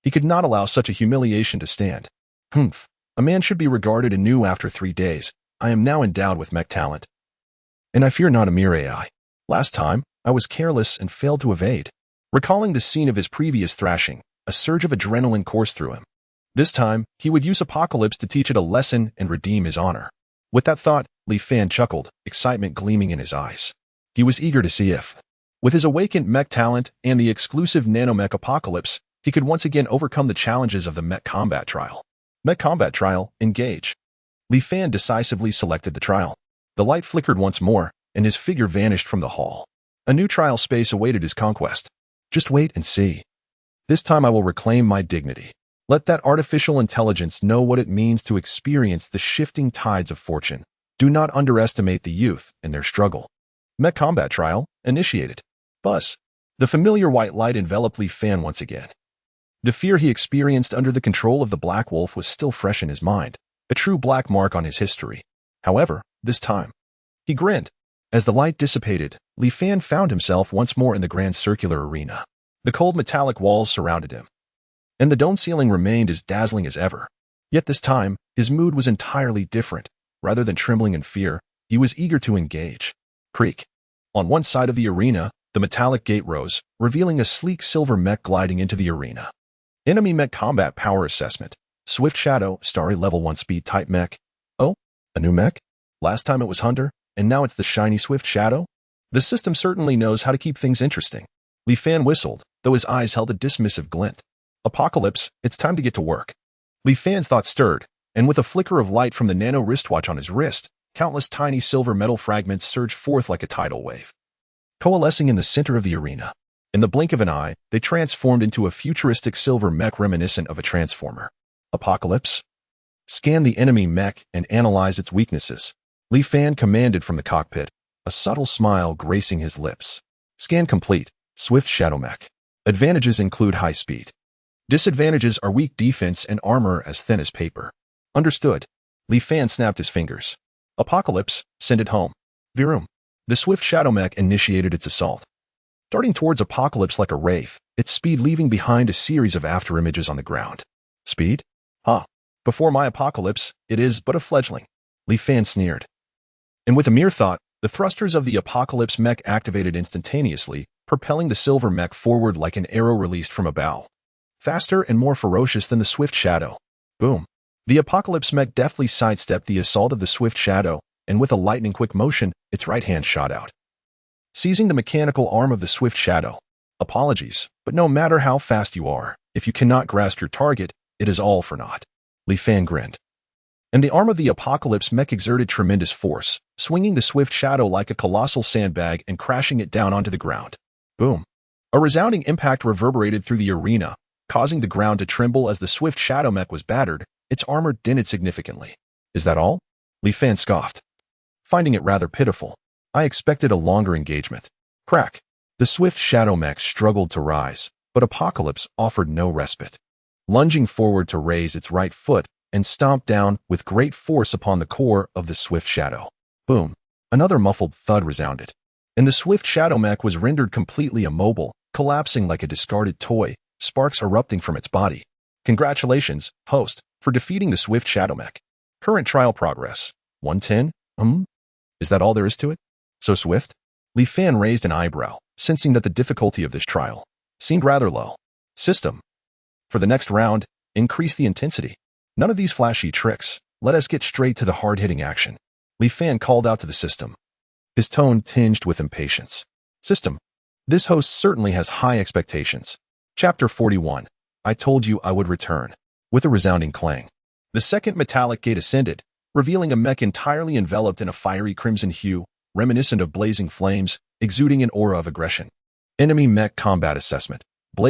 he could not allow such a humiliation to stand. Humph. A man should be regarded anew after 3 days. I am now endowed with mech talent. And I fear not a mere AI. Last time, I was careless and failed to evade. Recalling the scene of his previous thrashing, a surge of adrenaline coursed through him. This time, he would use Apocalypse to teach it a lesson and redeem his honor. With that thought, Li Fan chuckled, excitement gleaming in his eyes. He was eager to see if, with his awakened mech talent and the exclusive nanomech Apocalypse, he could once again overcome the challenges of the Mech Combat Trial. Mech Combat Trial, engage. Li Fan decisively selected the trial. The light flickered once more, and his figure vanished from the hall. A new trial space awaited his conquest. Just wait and see. This time I will reclaim my dignity. Let that artificial intelligence know what it means to experience the shifting tides of fortune. Do not underestimate the youth and their struggle. Mech Combat Trial, initiated. Buzz. The familiar white light enveloped Li Fan once again. The fear he experienced under the control of the Black Wolf was still fresh in his mind, a true black mark on his history. However, this time, he grinned. As the light dissipated, Li Fan found himself once more in the grand circular arena. The cold metallic walls surrounded him, and the dome ceiling remained as dazzling as ever. Yet this time, his mood was entirely different. Rather than trembling in fear, he was eager to engage. Creak. On one side of the arena, the metallic gate rose, revealing a sleek silver mech gliding into the arena. Enemy Mech Combat Power Assessment. Swift Shadow, Starry Level 1 Speed Type Mech. Oh, a new mech? Last time it was Hunter, and now it's the shiny Swift Shadow? The system certainly knows how to keep things interesting. Li Fan whistled, though his eyes held a dismissive glint. Apocalypse, it's time to get to work. Li Fan's thoughts stirred, and with a flicker of light from the nano wristwatch on his wrist, countless tiny silver metal fragments surged forth like a tidal wave, coalescing in the center of the arena. In the blink of an eye, they transformed into a futuristic silver mech reminiscent of a transformer. Apocalypse? Scan the enemy mech and analyze its weaknesses. Li Fan commanded from the cockpit, a subtle smile gracing his lips. Scan complete. Swift Shadow Mech. Advantages include high speed. Disadvantages are weak defense and armor as thin as paper. Understood. Li Fan snapped his fingers. Apocalypse, send it home. Virum. The Swift Shadow Mech initiated its assault, darting towards Apocalypse like a wraith, its speed leaving behind a series of afterimages on the ground. Speed? Before my Apocalypse, it is but a fledgling. Li Fan sneered. And with a mere thought, the thrusters of the Apocalypse mech activated instantaneously, propelling the silver mech forward like an arrow released from a bow. Faster and more ferocious than the Swift Shadow. Boom. The Apocalypse mech deftly sidestepped the assault of the Swift Shadow, and with a lightning-quick motion, its right hand shot out, seizing the mechanical arm of the Swift Shadow. Apologies, but no matter how fast you are, if you cannot grasp your target, it is all for naught. Li Fan grinned. And the arm of the Apocalypse mech exerted tremendous force, swinging the Swift Shadow like a colossal sandbag and crashing it down onto the ground. Boom. A resounding impact reverberated through the arena, causing the ground to tremble as the Swift Shadow mech was battered. Its armor dented significantly. Is that all? Li Fan scoffed, finding it rather pitiful. I expected a longer engagement. Crack. The Swift Shadow mech struggled to rise, but Apocalypse offered no respite. Lunging forward to raise its right foot and stomped down with great force upon the core of the Swift Shadow. Boom. Another muffled thud resounded, and the Swift Shadow mech was rendered completely immobile, collapsing like a discarded toy, sparks erupting from its body. Congratulations, host, for defeating the Swift Shadow mech. Current trial progress. 110? Is that all there is to it? So swift? Li Fan raised an eyebrow, sensing that the difficulty of this trial seemed rather low. System. For the next round, increase the intensity. None of these flashy tricks. Let us get straight to the hard-hitting action. Li Fan called out to the system, his tone tinged with impatience. System, this host certainly has high expectations. Chapter 41. I told you I would return. With a resounding clang, the second metallic gate ascended, revealing a mech entirely enveloped in a fiery crimson hue, reminiscent of blazing flames, exuding an aura of aggression. Enemy mech combat assessment.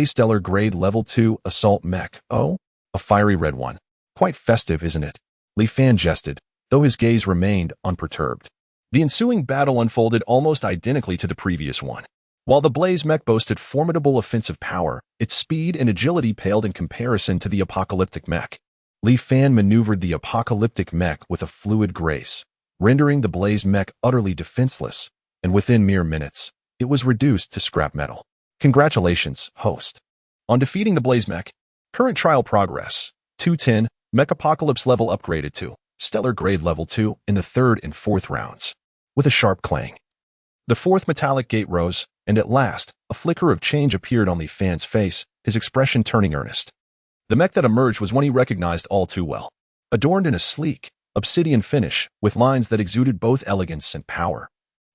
Stellar grade level 2 assault mech. Oh, a fiery red one. Quite festive, isn't it? Li Fan jested, though his gaze remained unperturbed. The ensuing battle unfolded almost identically to the previous one. While the Blaze mech boasted formidable offensive power, its speed and agility paled in comparison to the Apocalyptic mech. Li Fan maneuvered the Apocalyptic mech with a fluid grace, rendering the Blaze mech utterly defenseless, and within mere minutes, it was reduced to scrap metal. Congratulations, host, on defeating the Blaze mech. Current trial progress, 210, Mech Apocalypse level upgraded to Stellar grade level 2 in the third and fourth rounds. With a sharp clang, the fourth metallic gate rose, and at last, a flicker of change appeared on Li Fan's face, his expression turning earnest. The mech that emerged was one he recognized all too well, adorned in a sleek, obsidian finish with lines that exuded both elegance and power.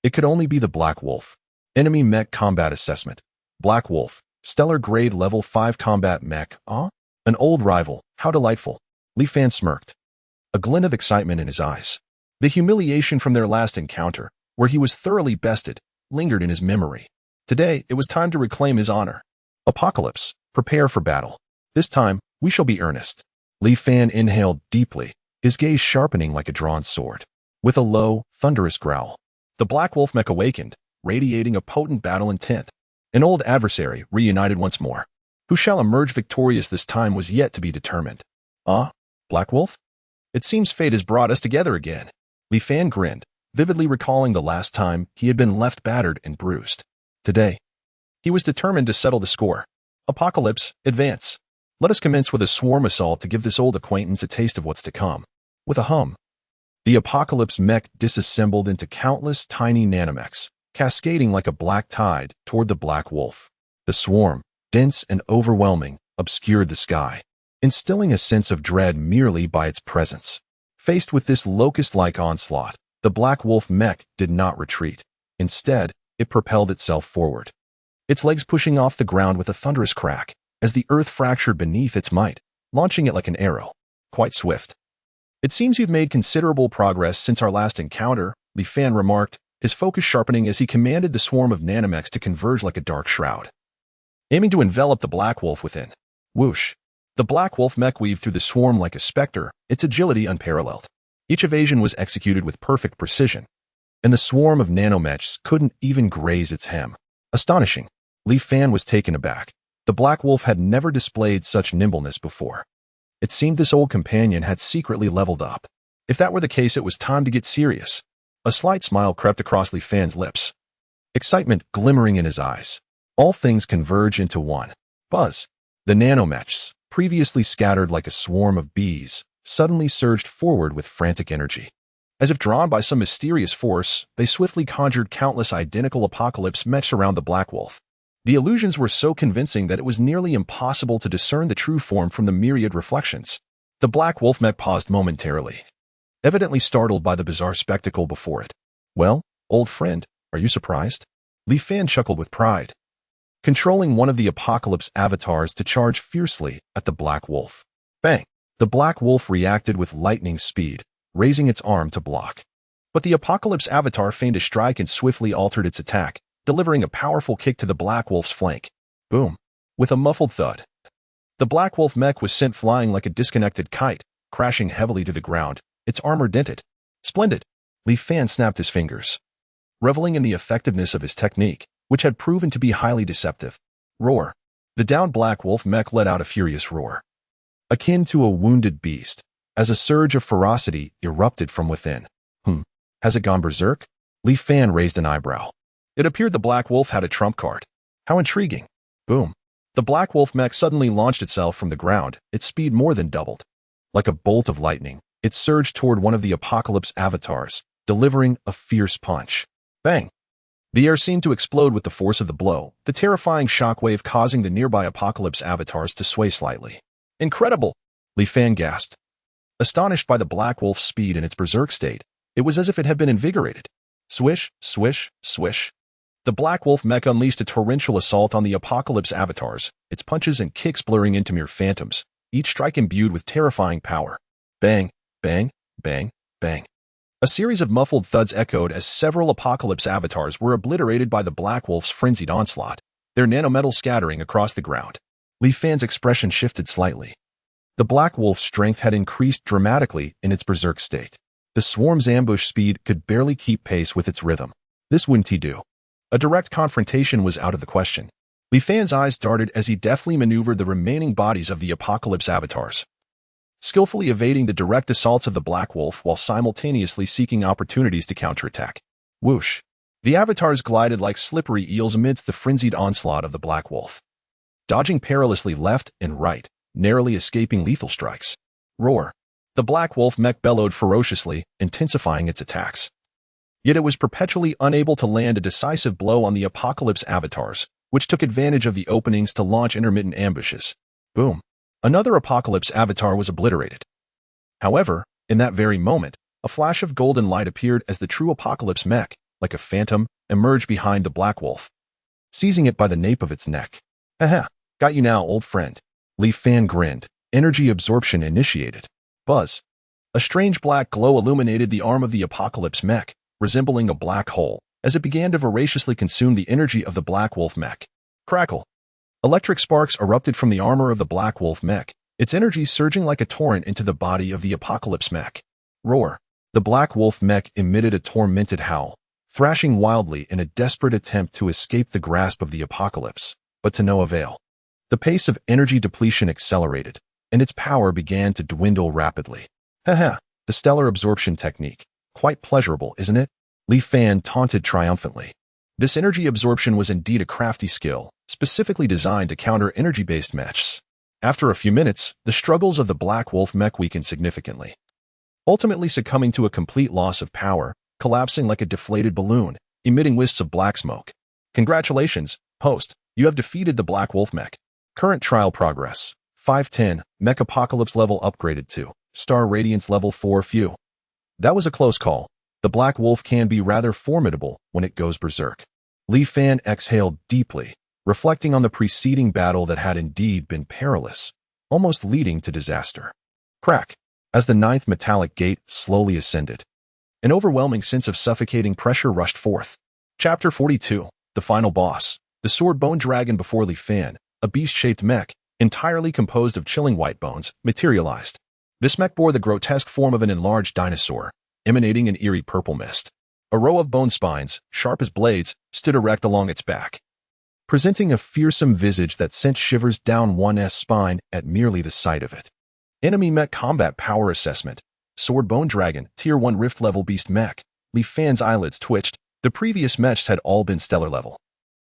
It could only be the Black Wolf. Enemy mech combat assessment. Black Wolf, Stellar grade level 5 combat mech. An old rival, how delightful. Li Fan smirked, a glint of excitement in his eyes. The humiliation from their last encounter, where he was thoroughly bested, lingered in his memory. Today, it was time to reclaim his honor. Apocalypse, prepare for battle. This time, we shall be earnest. Li Fan inhaled deeply, his gaze sharpening like a drawn sword. With a low, thunderous growl, the Black Wolf mech awakened, radiating a potent battle intent. An old adversary reunited once more. Who shall emerge victorious this time was yet to be determined. Black Wolf? It seems fate has brought us together again. Li Fan grinned, vividly recalling the last time he had been left battered and bruised. Today, he was determined to settle the score. Apocalypse, advance. Let us commence with a swarm assault to give this old acquaintance a taste of what's to come. With a hum, the Apocalypse mech disassembled into countless tiny nanomechs, cascading like a black tide toward the Black Wolf. The swarm, dense and overwhelming, obscured the sky, instilling a sense of dread merely by its presence. Faced with this locust-like onslaught, the Black Wolf mech did not retreat. Instead, it propelled itself forward, its legs pushing off the ground with a thunderous crack, as the earth fractured beneath its might, launching it like an arrow. Quite swift. It seems you've made considerable progress since our last encounter, Li Fan remarked, his focus sharpening as he commanded the swarm of nanomechs to converge like a dark shroud, aiming to envelop the Black Wolf within. Whoosh. The Black Wolf mech weaved through the swarm like a specter, its agility unparalleled. Each evasion was executed with perfect precision, and the swarm of nanomechs couldn't even graze its hem. Astonishing. Li Fan was taken aback. The Black Wolf had never displayed such nimbleness before. It seemed this old companion had secretly leveled up. If that were the case, it was time to get serious. A slight smile crept across Li Fan's lips, excitement glimmering in his eyes. All things converge into one. Buzz. The nanomechs, previously scattered like a swarm of bees, suddenly surged forward with frantic energy. As if drawn by some mysterious force, they swiftly conjured countless identical Apocalypse mechs around the Black Wolf. The illusions were so convincing that it was nearly impossible to discern the true form from the myriad reflections. The Black Wolf mech paused momentarily, evidently startled by the bizarre spectacle before it. Well, old friend, are you surprised? Li Fan chuckled with pride, controlling one of the Apocalypse avatars to charge fiercely at the Black Wolf. Bang! The Black Wolf reacted with lightning speed, raising its arm to block. But the Apocalypse avatar feigned a strike and swiftly altered its attack, delivering a powerful kick to the Black Wolf's flank. Boom! With a muffled thud, the Black Wolf mech was sent flying like a disconnected kite, crashing heavily to the ground, its armor dented. Splendid! Li Fan snapped his fingers, reveling in the effectiveness of his technique, which had proven to be highly deceptive. Roar. The downed Black Wolf mech let out a furious roar, akin to a wounded beast, as a surge of ferocity erupted from within. Has it gone berserk? Li Fan raised an eyebrow. It appeared the Black Wolf had a trump card. How intriguing. Boom. The Black Wolf mech suddenly launched itself from the ground, its speed more than doubled. Like a bolt of lightning, it surged toward one of the Apocalypse avatars, delivering a fierce punch. Bang! The air seemed to explode with the force of the blow, the terrifying shockwave causing the nearby Apocalypse avatars to sway slightly. Incredible! Li Fan gasped, Astonished by the Black Wolf's speed in its berserk state, it was as if it had been invigorated. Swish, swish, swish. The Black Wolf Mech unleashed a torrential assault on the Apocalypse avatars, its punches and kicks blurring into mere phantoms, each strike imbued with terrifying power. Bang, bang, bang, bang. A series of muffled thuds echoed as several Apocalypse avatars were obliterated by the Black Wolf's frenzied onslaught, their nanometal scattering across the ground. Li Fan's expression shifted slightly. The Black Wolf's strength had increased dramatically in its berserk state. The swarm's ambush speed could barely keep pace with its rhythm. This wouldn't he do? A direct confrontation was out of the question. Li Fan's eyes darted as he deftly maneuvered the remaining bodies of the Apocalypse avatars, skillfully evading the direct assaults of the Black Wolf while simultaneously seeking opportunities to counterattack. Whoosh! The avatars glided like slippery eels amidst the frenzied onslaught of the Black Wolf, dodging perilously left and right, narrowly escaping lethal strikes. Roar! The Black Wolf Mech bellowed ferociously, intensifying its attacks. Yet it was perpetually unable to land a decisive blow on the Apocalypse avatars, which took advantage of the openings to launch intermittent ambushes. Boom! Another Apocalypse avatar was obliterated. However, in that very moment, a flash of golden light appeared as the true Apocalypse Mech, like a phantom, emerged behind the Black Wolf, seizing it by the nape of its neck. Haha, got you now, old friend. Li Fan grinned. Energy absorption initiated. Buzz. A strange black glow illuminated the arm of the Apocalypse Mech, resembling a black hole, as it began to voraciously consume the energy of the Black Wolf Mech. Crackle. Electric sparks erupted from the armor of the Black Wolf Mech, its energy surging like a torrent into the body of the Apocalypse Mech. Roar. The Black Wolf Mech emitted a tormented howl, thrashing wildly in a desperate attempt to escape the grasp of the Apocalypse, but to no avail. The pace of energy depletion accelerated, and its power began to dwindle rapidly. Haha, the stellar absorption technique. Quite pleasurable, isn't it? Li Fan taunted triumphantly. This energy absorption was indeed a crafty skill, specifically designed to counter energy-based mechs. After a few minutes, the struggles of the Black Wolf Mech weakened significantly, ultimately succumbing to a complete loss of power, collapsing like a deflated balloon, emitting wisps of black smoke. Congratulations, host, you have defeated the Black Wolf Mech. Current trial progress. 510, Mech Apocalypse level upgraded to Star Radiance level 4 few. That was a close call. The Black Wolf can be rather formidable when it goes berserk. Li Fan exhaled deeply, reflecting on the preceding battle that had indeed been perilous, almost leading to disaster. Crack! As the ninth metallic gate slowly ascended, an overwhelming sense of suffocating pressure rushed forth. Chapter 42, The Final Boss. The Swordbone Dragon before Li Fan, a beast-shaped mech, entirely composed of chilling white bones, materialized. This mech bore the grotesque form of an enlarged dinosaur, emanating an eerie purple mist. A row of bone spines, sharp as blades, stood erect along its back, presenting a fearsome visage that sent shivers down one's spine at merely the sight of it. Enemy Mech Combat Power Assessment. Swordbone Dragon, Tier 1 Rift Level Beast Mech. Li Fan's eyelids twitched. The previous mechs had all been stellar level.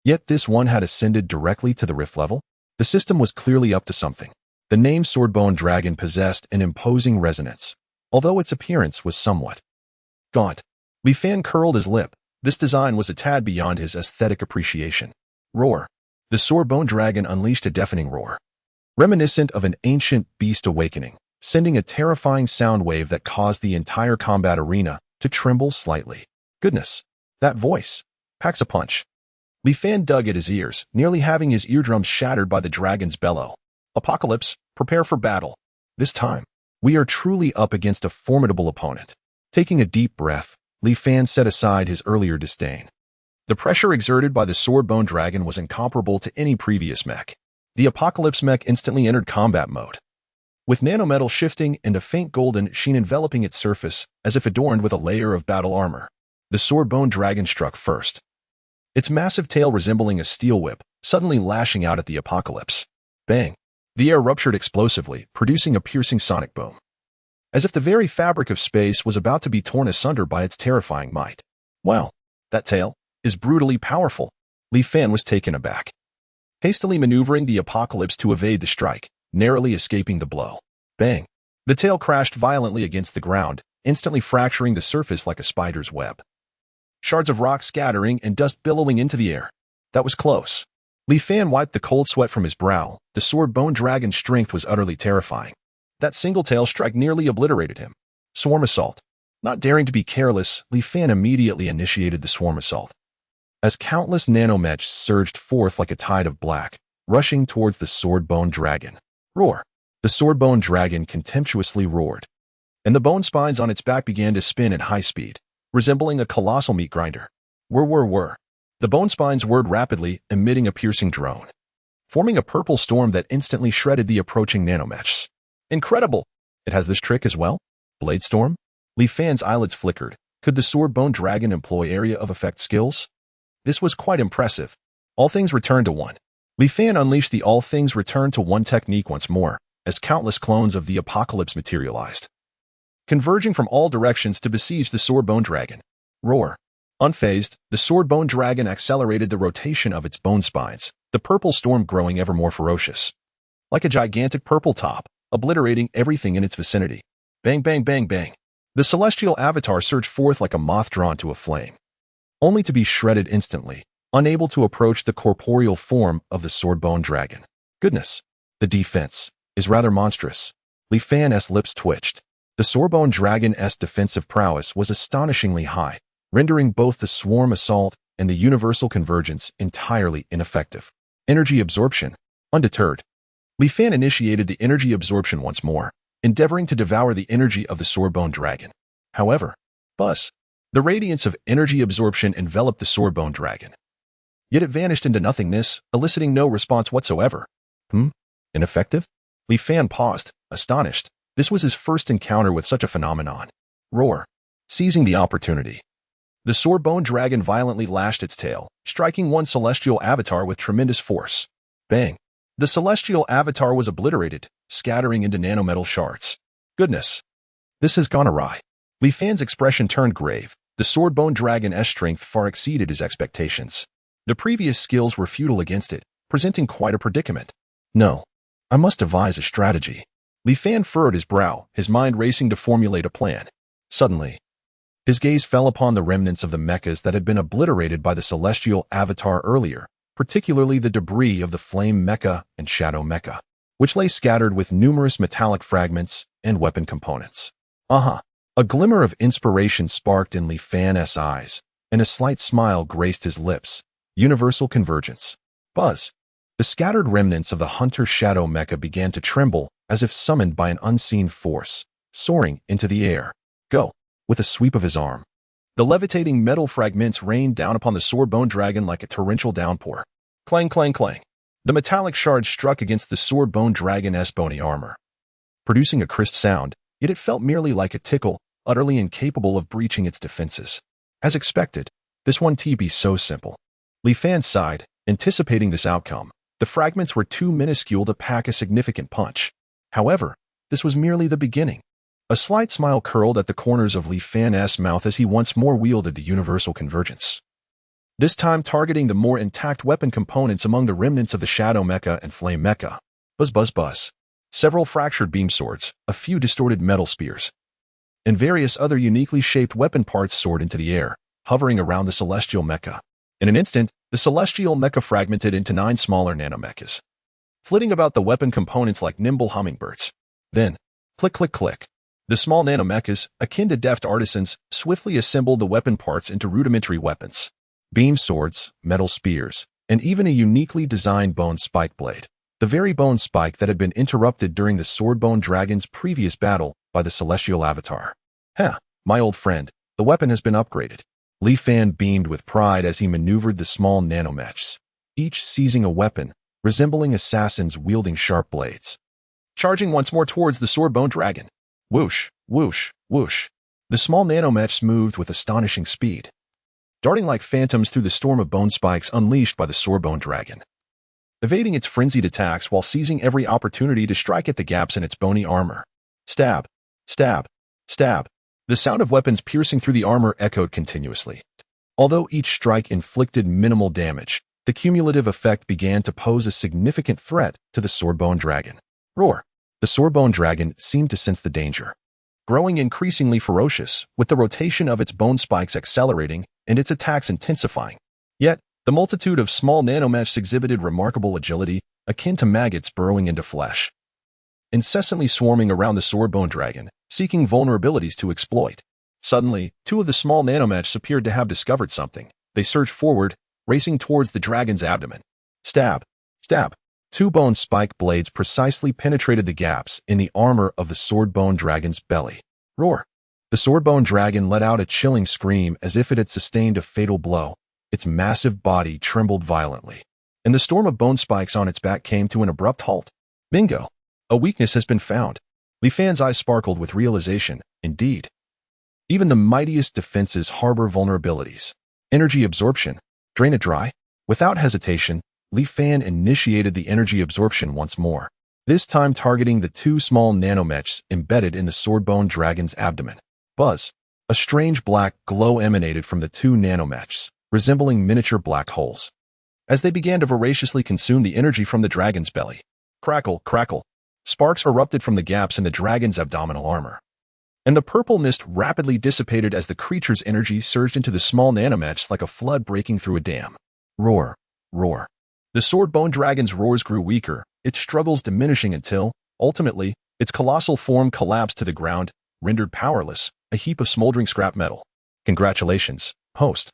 Yet this one had ascended directly to the Rift level? The system was clearly up to something. The name Swordbone Dragon possessed an imposing resonance, although its appearance was somewhat gaunt. Li Fan curled his lip. This design was a tad beyond his aesthetic appreciation. Roar. The Swordbone Dragon unleashed a deafening roar, reminiscent of an ancient beast awakening, sending a terrifying sound wave that caused the entire combat arena to tremble slightly. Goodness, that voice packs a punch. Li Fan dug at his ears, nearly having his eardrums shattered by the dragon's bellow. Apocalypse, prepare for battle. This time, we are truly up against a formidable opponent. Taking a deep breath, Li Fan set aside his earlier disdain. The pressure exerted by the Swordbone Dragon was incomparable to any previous mech. The Apocalypse Mech instantly entered combat mode, with nanometal shifting and a faint golden sheen enveloping its surface as if adorned with a layer of battle armor. The Swordbone Dragon struck first, its massive tail resembling a steel whip, suddenly lashing out at the Apocalypse. Bang! The air ruptured explosively, producing a piercing sonic boom, as if the very fabric of space was about to be torn asunder by its terrifying might. Wow, that tail is brutally powerful. Li Fan was taken aback, hastily maneuvering the Apocalypse to evade the strike, narrowly escaping the blow. Bang! The tail crashed violently against the ground, instantly fracturing the surface like a spider's web. Shards of rock scattering and dust billowing into the air. That was close. Li Fan wiped the cold sweat from his brow. The Swordbone Dragon's strength was utterly terrifying. That single tail strike nearly obliterated him. Swarm assault. Not daring to be careless, Li Fan immediately initiated the swarm assault. As countless nanomechs surged forth like a tide of black, rushing towards the sword-bone dragon. Roar! The sword-bone dragon contemptuously roared, and the bone spines on its back began to spin at high speed, resembling a colossal meat grinder. Whir. The bone spines whirred rapidly, emitting a piercing drone, forming a purple storm that instantly shredded the approaching nanomechs. Incredible! It has this trick as well? Blade Storm? Li Fan's eyelids flickered. Could the sword-bone dragon employ area of effect skills? This was quite impressive. All things returned to one. Li Fan unleashed the all things return to one technique once more, as countless clones of the apocalypse materialized, converging from all directions to besiege the sword-bone dragon. Roar. Unfazed, the sword-bone dragon accelerated the rotation of its bone spines, the purple storm growing ever more ferocious. Like a gigantic purple top, obliterating everything in its vicinity. Bang, bang, bang, bang. The celestial avatar surged forth like a moth drawn to a flame, only to be shredded instantly, unable to approach the corporeal form of the sword-bone dragon. Goodness, the defense is rather monstrous. Li Fan's lips twitched. The sword-bone dragon's defensive prowess was astonishingly high, rendering both the swarm assault and the universal convergence entirely ineffective. Energy absorption. Undeterred, Li Fan initiated the energy absorption once more, endeavoring to devour the energy of the sword-bone dragon. However, buzz. The radiance of energy absorption enveloped the sword-bone dragon. Yet it vanished into nothingness, eliciting no response whatsoever. Ineffective? Li Fan paused, astonished. This was his first encounter with such a phenomenon. Roar. Seizing the opportunity, the sword-bone dragon violently lashed its tail, striking one celestial avatar with tremendous force. Bang. The celestial avatar was obliterated, scattering into nanometal shards. Goodness. This has gone awry. Li Fan's expression turned grave. The sword-bone dragon's strength far exceeded his expectations. The previous skills were futile against it, presenting quite a predicament. No. I must devise a strategy. Li Fan furrowed his brow, his mind racing to formulate a plan. Suddenly, his gaze fell upon the remnants of the mechas that had been obliterated by the celestial avatar earlier, particularly the debris of the flame mecha and shadow mecha, which lay scattered with numerous metallic fragments and weapon components. A glimmer of inspiration sparked in Li Fan's eyes, and a slight smile graced his lips. Universal convergence. Buzz. The scattered remnants of the hunter shadow mecha began to tremble as if summoned by an unseen force, soaring into the air. Go. With a sweep of his arm, the levitating metal fragments rained down upon the sword-bone dragon like a torrential downpour. Clang, clang, clang. The metallic shards struck against the sword-bone dragon's bony armor, producing a crisp sound, yet it felt merely like a tickle, utterly incapable of breaching its defenses. As expected, this won't be so simple. Li Fan sighed, anticipating this outcome. The fragments were too minuscule to pack a significant punch. However, this was merely the beginning. A slight smile curled at the corners of Li Fan's mouth as he once more wielded the universal convergence, this time targeting the more intact weapon components among the remnants of the shadow mecha and flame mecha. Buzz, buzz, buzz. Several fractured beam swords, a few distorted metal spears, and various other uniquely shaped weapon parts soared into the air, hovering around the celestial mecha. In an instant, the celestial mecha fragmented into 9 smaller nanomechas, flitting about the weapon components like nimble hummingbirds. Then, click, click, click. The small nanomechas, akin to deft artisans, swiftly assembled the weapon parts into rudimentary weapons. Beam swords, metal spears, and even a uniquely designed bone spike blade. The very bone spike that had been interrupted during the sword-bone dragon's previous battle by the celestial avatar. My old friend, the weapon has been upgraded. Li Fan beamed with pride as he maneuvered the small nanomechs, each seizing a weapon, resembling assassins wielding sharp blades. Charging once more towards the sword-bone dragon. Whoosh, whoosh, whoosh. The small nanomechs moved with astonishing speed, darting like phantoms through the storm of bone spikes unleashed by the sword-bone dragon, evading its frenzied attacks while seizing every opportunity to strike at the gaps in its bony armor. Stab, stab, stab. The sound of weapons piercing through the armor echoed continuously. Although each strike inflicted minimal damage, the cumulative effect began to pose a significant threat to the sword-bone dragon. Roar. The sword-bone dragon seemed to sense the danger, growing increasingly ferocious, with the rotation of its bone spikes accelerating and its attacks intensifying. Yet, the multitude of small nanomechs exhibited remarkable agility, akin to maggots burrowing into flesh. incessantly swarming around the Swordbone Dragon, seeking vulnerabilities to exploit. Suddenly, two of the small nanomechs appeared to have discovered something. They surged forward, racing towards the dragon's abdomen. Stab! Stab! Two bone spike blades precisely penetrated the gaps in the armor of the Swordbone Dragon's belly. Roar! The Swordbone Dragon let out a chilling scream as if it had sustained a fatal blow. Its massive body trembled violently, and the storm of bone spikes on its back came to an abrupt halt. Bingo! A weakness has been found. Li Fan's eyes sparkled with realization. Indeed. Even the mightiest defenses harbor vulnerabilities. Energy absorption. Drain it dry. Without hesitation, Li Fan initiated the energy absorption once more, this time targeting the two small nanomechs embedded in the Swordbone Dragon's abdomen. Buzz. A strange black glow emanated from the two nanomechs, resembling miniature black holes, as they began to voraciously consume the energy from the dragon's belly. Crackle, crackle. Sparks erupted from the gaps in the dragon's abdominal armor, and the purple mist rapidly dissipated as the creature's energy surged into the small nanomechs like a flood breaking through a dam. Roar, roar. The Swordbone Dragon's roars grew weaker, its struggles diminishing until, ultimately, its colossal form collapsed to the ground, rendered powerless, a heap of smoldering scrap metal. Congratulations, host.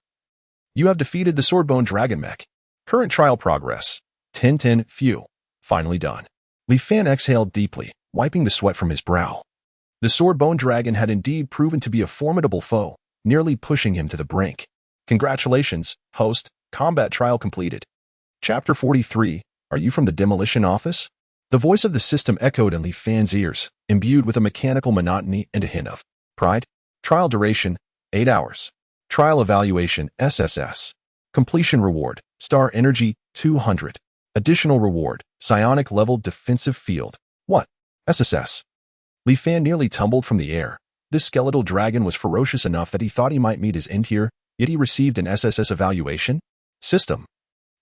You have defeated the Swordbone Dragon Mech. Current trial progress. 10-10, phew. Finally done. Li Fan exhaled deeply, wiping the sweat from his brow. The Swordbone Dragon had indeed proven to be a formidable foe, nearly pushing him to the brink. Congratulations, host. Combat trial completed. Chapter 43. Are you from the demolition office? The voice of the system echoed in Li Fan's ears, imbued with a mechanical monotony and a hint of pride. Trial duration, 8 hours. Trial evaluation, SSS. Completion reward, star energy, 200. Additional reward, psionic level defensive field. What? SSS. Li Fan nearly tumbled from the air. This skeletal dragon was ferocious enough that he thought he might meet his end here, yet he received an SSS evaluation? System.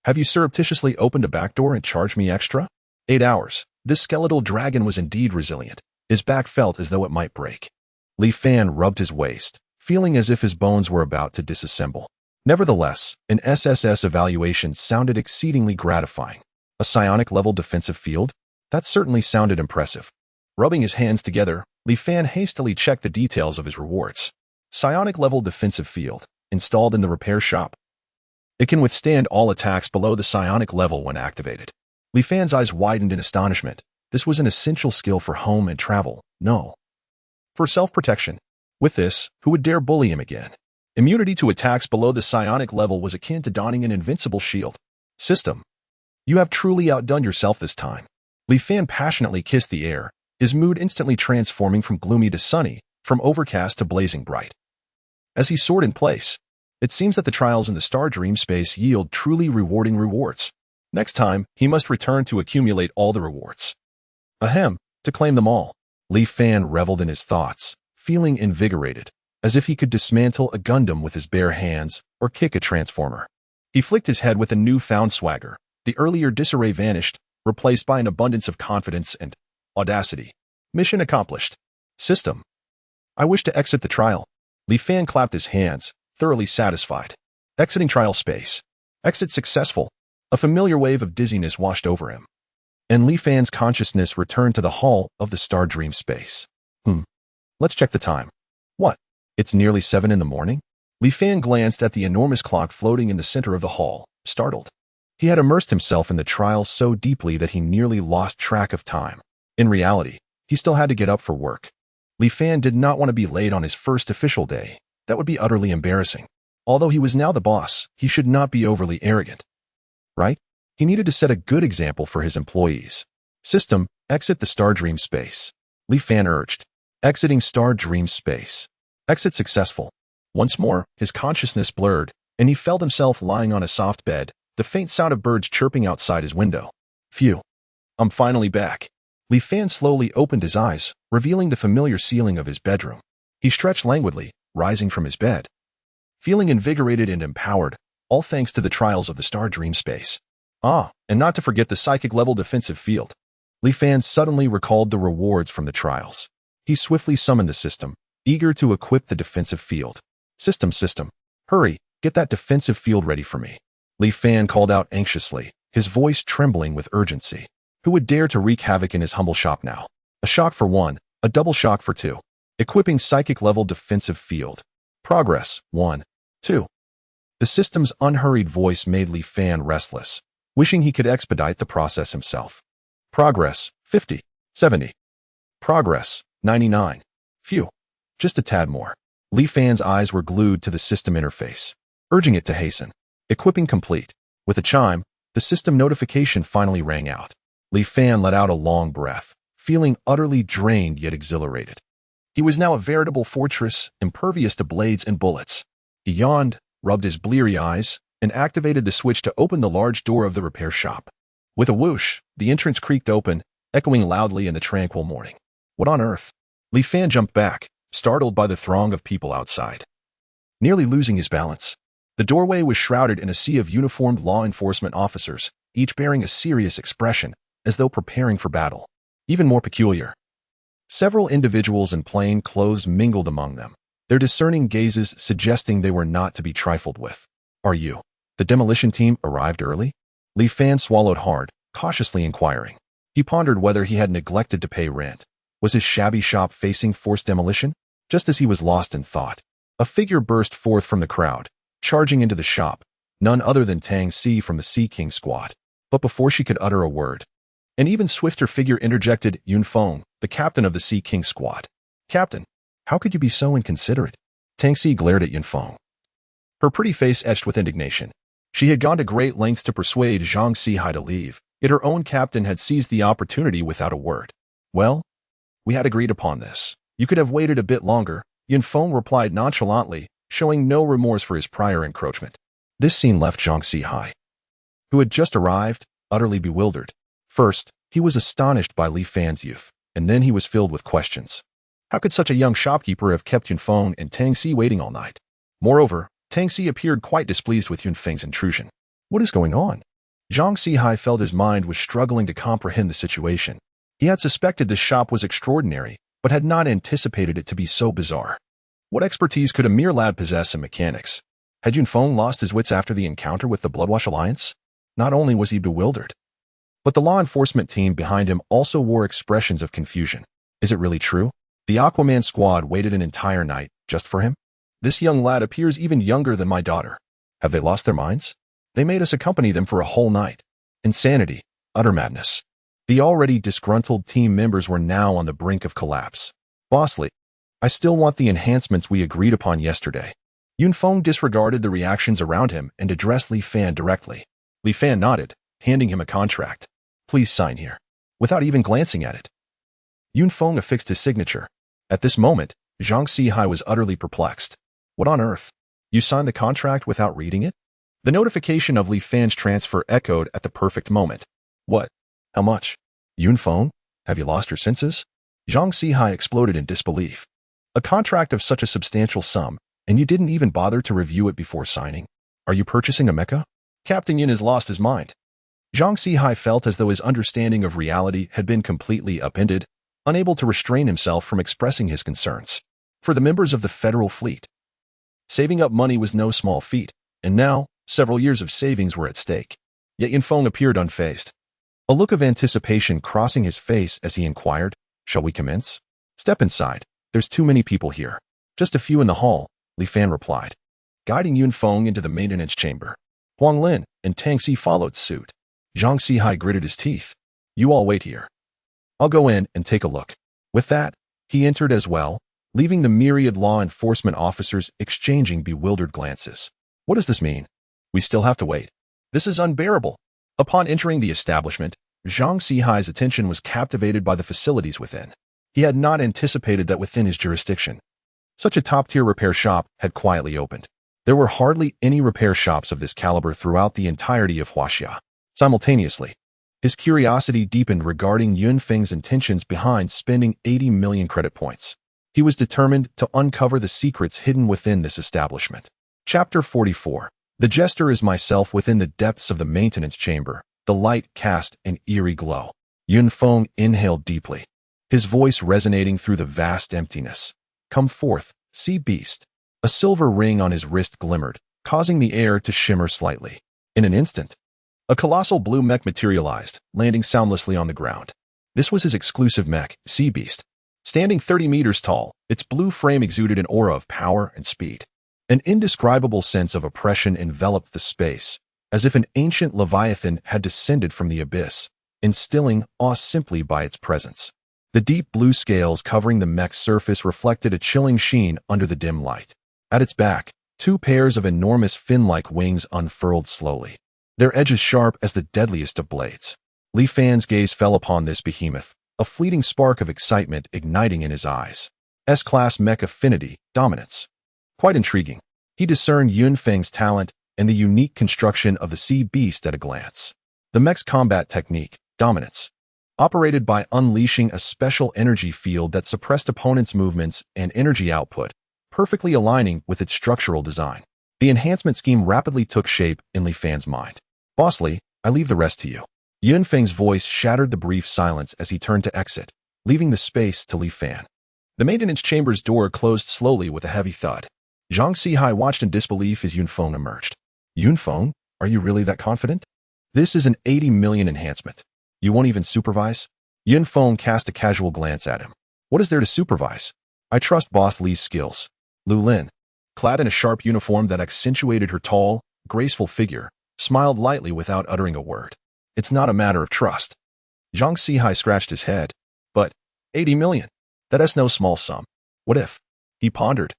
Have you surreptitiously opened a backdoor and charged me extra? 8 hours. This skeletal dragon was indeed resilient. His back felt as though it might break. Li Fan rubbed his waist, feeling as if his bones were about to disassemble. Nevertheless, an SSS evaluation sounded exceedingly gratifying. A psionic level defensive field? That certainly sounded impressive. Rubbing his hands together, Li Fan hastily checked the details of his rewards. Psionic level defensive field, installed in the repair shop. It can withstand all attacks below the psionic level when activated. Li Fan's eyes widened in astonishment. This was an essential skill for home and travel, no. For self-protection. With this, who would dare bully him again? Immunity to attacks below the psionic level was akin to donning an invincible shield. System. You have truly outdone yourself this time. Li Fan passionately kissed the air, his mood instantly transforming from gloomy to sunny, from overcast to blazing bright. As he soared in place, it seems that the trials in the Star Dream space yield truly rewarding rewards. Next time, he must return to accumulate all the rewards. Ahem, to claim them all. Li Fan reveled in his thoughts, feeling invigorated, as if he could dismantle a Gundam with his bare hands or kick a transformer. He flicked his head with a newfound swagger. The earlier disarray vanished, replaced by an abundance of confidence and audacity. Mission accomplished. System. I wish to exit the trial. Li Fan clapped his hands, thoroughly satisfied. Exiting trial space. Exit successful. A familiar wave of dizziness washed over him, and Li Fan's consciousness returned to the hall of the Star Dream space. Let's check the time. What? It's nearly 7 in the morning? Li Fan glanced at the enormous clock floating in the center of the hall, startled. He had immersed himself in the trial so deeply that he nearly lost track of time. In reality, he still had to get up for work. Li Fan did not want to be late on his first official day. That would be utterly embarrassing. Although he was now the boss, he should not be overly arrogant. Right? He needed to set a good example for his employees. System, exit the Star Dream space. Li Fan urged. Exiting Star Dream space. Exit successful. Once more, his consciousness blurred, and he felt himself lying on a soft bed, the faint sound of birds chirping outside his window. Phew. I'm finally back. Li Fan slowly opened his eyes, revealing the familiar ceiling of his bedroom. He stretched languidly, rising from his bed. Feeling invigorated and empowered, all thanks to the trials of the Star Dream space. Ah, and not to forget the psychic level defensive field. Li Fan suddenly recalled the rewards from the trials. He swiftly summoned the system, eager to equip the defensive field. System, hurry, get that defensive field ready for me. Li Fan called out anxiously, his voice trembling with urgency. Who would dare to wreak havoc in his humble shop now? A shock for 1, a double shock for 2. Equipping psychic level defensive field. Progress, 1, 2. The system's unhurried voice made Li Fan restless, wishing he could expedite the process himself. Progress, 50, 70. Progress, 99. Phew. Just a tad more. Li Fan's eyes were glued to the system interface, urging it to hasten. Equipping complete. With a chime, the system notification finally rang out. Li Fan let out a long breath, feeling utterly drained yet exhilarated. He was now a veritable fortress, impervious to blades and bullets. He yawned, rubbed his bleary eyes, and activated the switch to open the large door of the repair shop. With a whoosh, the entrance creaked open, echoing loudly in the tranquil morning. What on earth? Li Fan jumped back, startled by the throng of people outside. Nearly losing his balance, the doorway was shrouded in a sea of uniformed law enforcement officers, each bearing a serious expression, as though preparing for battle. Even more peculiar, several individuals in plain clothes mingled among them, their discerning gazes suggesting they were not to be trifled with. Are you? The demolition team arrived early? Li Fan swallowed hard, cautiously inquiring. He pondered whether he had neglected to pay rent. Was his shabby shop facing forced demolition? Just as he was lost in thought, a figure burst forth from the crowd, charging into the shop, none other than Tang Si from the Sea King squad. But before she could utter a word, an even swifter figure interjected. Yun Feng, the captain of the Sea King squad. Captain, how could you be so inconsiderate? Tang Si glared at Yun Feng, her pretty face etched with indignation. She had gone to great lengths to persuade Zhang Sihai to leave, yet her own captain had seized the opportunity without a word. Well, we had agreed upon this. You could have waited a bit longer, Yun Feng replied nonchalantly, showing no remorse for his prior encroachment. This scene left Zhang Sihai, who had just arrived, utterly bewildered. First, he was astonished by Li Fan's youth, and then he was filled with questions. How could such a young shopkeeper have kept Yun Feng and Tang Si waiting all night? Moreover, Tang Si appeared quite displeased with Yun Feng's intrusion. What is going on? Zhang Sihai felt his mind was struggling to comprehend the situation. He had suspected this shop was extraordinary, but had not anticipated it to be so bizarre. What expertise could a mere lad possess in mechanics? Had Yun Feng lost his wits after the encounter with the Bloodwash Alliance? Not only was he bewildered, but the law enforcement team behind him also wore expressions of confusion. Is it really true? The Aquaman squad waited an entire night, just for him? This young lad appears even younger than my daughter. Have they lost their minds? They made us accompany them for a whole night. Insanity. Utter madness. The already disgruntled team members were now on the brink of collapse. Bossly, I still want the enhancements we agreed upon yesterday. Yun Feng disregarded the reactions around him and addressed Li Fan directly. Li Fan nodded, handing him a contract. Please sign here. Without even glancing at it, Yun Feng affixed his signature. At this moment, Zhang Sihai was utterly perplexed. What on earth? You signed the contract without reading it? The notification of Li Fan's transfer echoed at the perfect moment. What? How much? Yun Feng? Have you lost your senses? Zhang Sihai exploded in disbelief. A contract of such a substantial sum, and you didn't even bother to review it before signing? Are you purchasing a mecha? Captain Yun has lost his mind. Zhang Sihai felt as though his understanding of reality had been completely upended, unable to restrain himself from expressing his concerns. For the members of the Federal Fleet, saving up money was no small feat, and now, several years of savings were at stake. Yet Yun Feng appeared unfazed, a look of anticipation crossing his face as he inquired, Shall we commence? Step inside. There's too many people here. Just a few in the hall, Li Fan replied, guiding Yun Feng into the maintenance chamber. Huang Lin and Tang Si followed suit. Zhang Sihai gritted his teeth. You all wait here. I'll go in and take a look. With that, he entered as well, leaving the myriad law enforcement officers exchanging bewildered glances. What does this mean? We still have to wait. This is unbearable. Upon entering the establishment, Zhang Sihai's attention was captivated by the facilities within. He had not anticipated that within his jurisdiction, such a top-tier repair shop had quietly opened. There were hardly any repair shops of this caliber throughout the entirety of Huaxia. Simultaneously, his curiosity deepened regarding Yun Feng's intentions behind spending 80 million credit points. He was determined to uncover the secrets hidden within this establishment. Chapter 44. The jester is myself within the depths of the maintenance chamber. The light cast an eerie glow. Yun Feng inhaled deeply, his voice resonating through the vast emptiness. Come forth, sea beast. A silver ring on his wrist glimmered, causing the air to shimmer slightly. In an instant, a colossal blue mech materialized, landing soundlessly on the ground. This was his exclusive mech, Sea Beast. Standing 30 meters tall, its blue frame exuded an aura of power and speed. An indescribable sense of oppression enveloped the space, as if an ancient leviathan had descended from the abyss, instilling awe simply by its presence. The deep blue scales covering the mech's surface reflected a chilling sheen under the dim light. At its back, two pairs of enormous fin-like wings unfurled slowly, their edges sharp as the deadliest of blades. Li Fan's gaze fell upon this behemoth, a fleeting spark of excitement igniting in his eyes. S-Class Mech Affinity, Dominance. Quite intriguing. He discerned Yunfeng's talent and the unique construction of the Sea Beast at a glance. The mech's combat technique, Dominance, operated by unleashing a special energy field that suppressed opponents' movements and energy output, perfectly aligning with its structural design. The enhancement scheme rapidly took shape in Li Fan's mind. Boss Li, I leave the rest to you. Yunfeng's voice shattered the brief silence as he turned to exit, leaving the space to Li Fan. The maintenance chamber's door closed slowly with a heavy thud. Zhang Sihai watched in disbelief as Yunfeng emerged. Yunfeng, are you really that confident? This is an 80 million enhancement. You won't even supervise? Yunfeng cast a casual glance at him. What is there to supervise? I trust Boss Li's skills. Lu Lin, clad in a sharp uniform that accentuated her tall, graceful figure, smiled lightly without uttering a word. It's not a matter of trust. Zhang Sihai scratched his head. But 80 million? That is no small sum. What if? He pondered.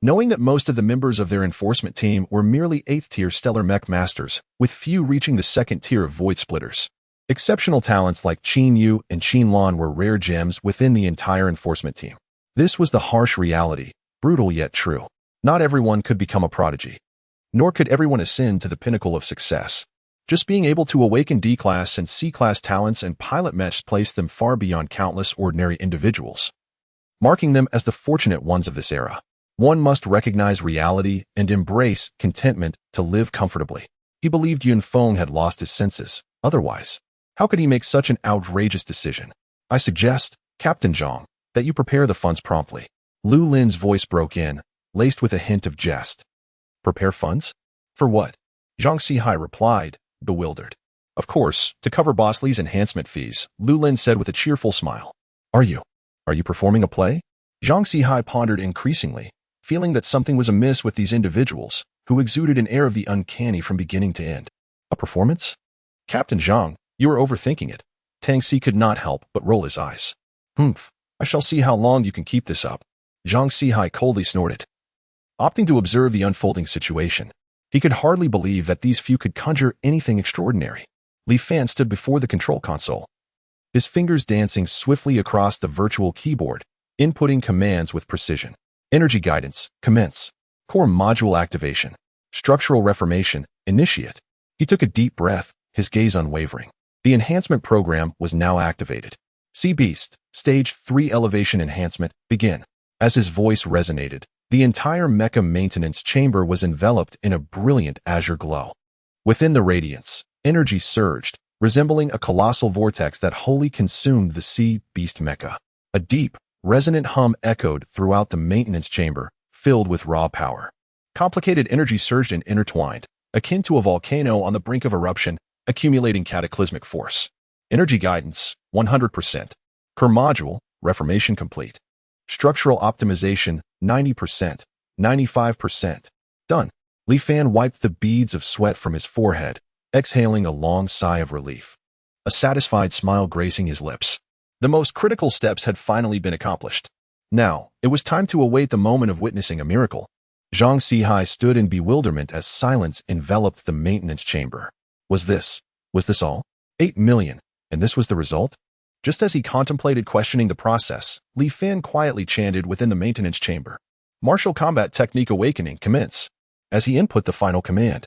Knowing that most of the members of their enforcement team were merely 8th-tier stellar mech masters, with few reaching the 2nd tier of void splitters. Exceptional talents like Qin Yu and Qin Lan were rare gems within the entire enforcement team. This was the harsh reality, brutal yet true. Not everyone could become a prodigy. Nor could everyone ascend to the pinnacle of success. Just being able to awaken D-Class and C-Class talents and pilot mechs placed them far beyond countless ordinary individuals, marking them as the fortunate ones of this era. One must recognize reality and embrace contentment to live comfortably. He believed Yunfeng had lost his senses. Otherwise, how could he make such an outrageous decision? I suggest, Captain Zhang, that you prepare the funds promptly. Lu Lin's voice broke in, laced with a hint of jest. Prepare funds? For what? Zhang Sihai replied, bewildered. Of course, to cover Boss Li's enhancement fees, Lu Lin said with a cheerful smile. Are you performing a play? Zhang Sihai pondered increasingly, feeling that something was amiss with these individuals, who exuded an air of the uncanny from beginning to end. A performance? Captain Zhang, you are overthinking it. Tang Si could not help but roll his eyes. Humph, I shall see how long you can keep this up. Zhang Sihai coldly snorted. Opting to observe the unfolding situation, he could hardly believe that these few could conjure anything extraordinary. Li Fan stood before the control console, his fingers dancing swiftly across the virtual keyboard, inputting commands with precision. Energy guidance, commence. Core module activation. Structural reformation, initiate. He took a deep breath, his gaze unwavering. The enhancement program was now activated. Sea Beast, Stage 3 Elevation Enhancement, begin. As his voice resonated, the entire Mecha maintenance chamber was enveloped in a brilliant azure glow. Within the radiance, energy surged, resembling a colossal vortex that wholly consumed the Sea Beast Mecha. A deep, resonant hum echoed throughout the maintenance chamber, filled with raw power. Complicated energy surged and intertwined, akin to a volcano on the brink of eruption, accumulating cataclysmic force. Energy guidance, 100%. Core module, reformation complete. Structural optimization, 90%, 95%. Done. Li Fan wiped the beads of sweat from his forehead, exhaling a long sigh of relief. A satisfied smile gracing his lips. The most critical steps had finally been accomplished. Now, it was time to await the moment of witnessing a miracle. Zhang Sihai stood in bewilderment as silence enveloped the maintenance chamber. Was this all? 8 million, and this was the result? Just as he contemplated questioning the process, Li Fan quietly chanted within the maintenance chamber. Martial combat technique awakening, commence. As he input the final command,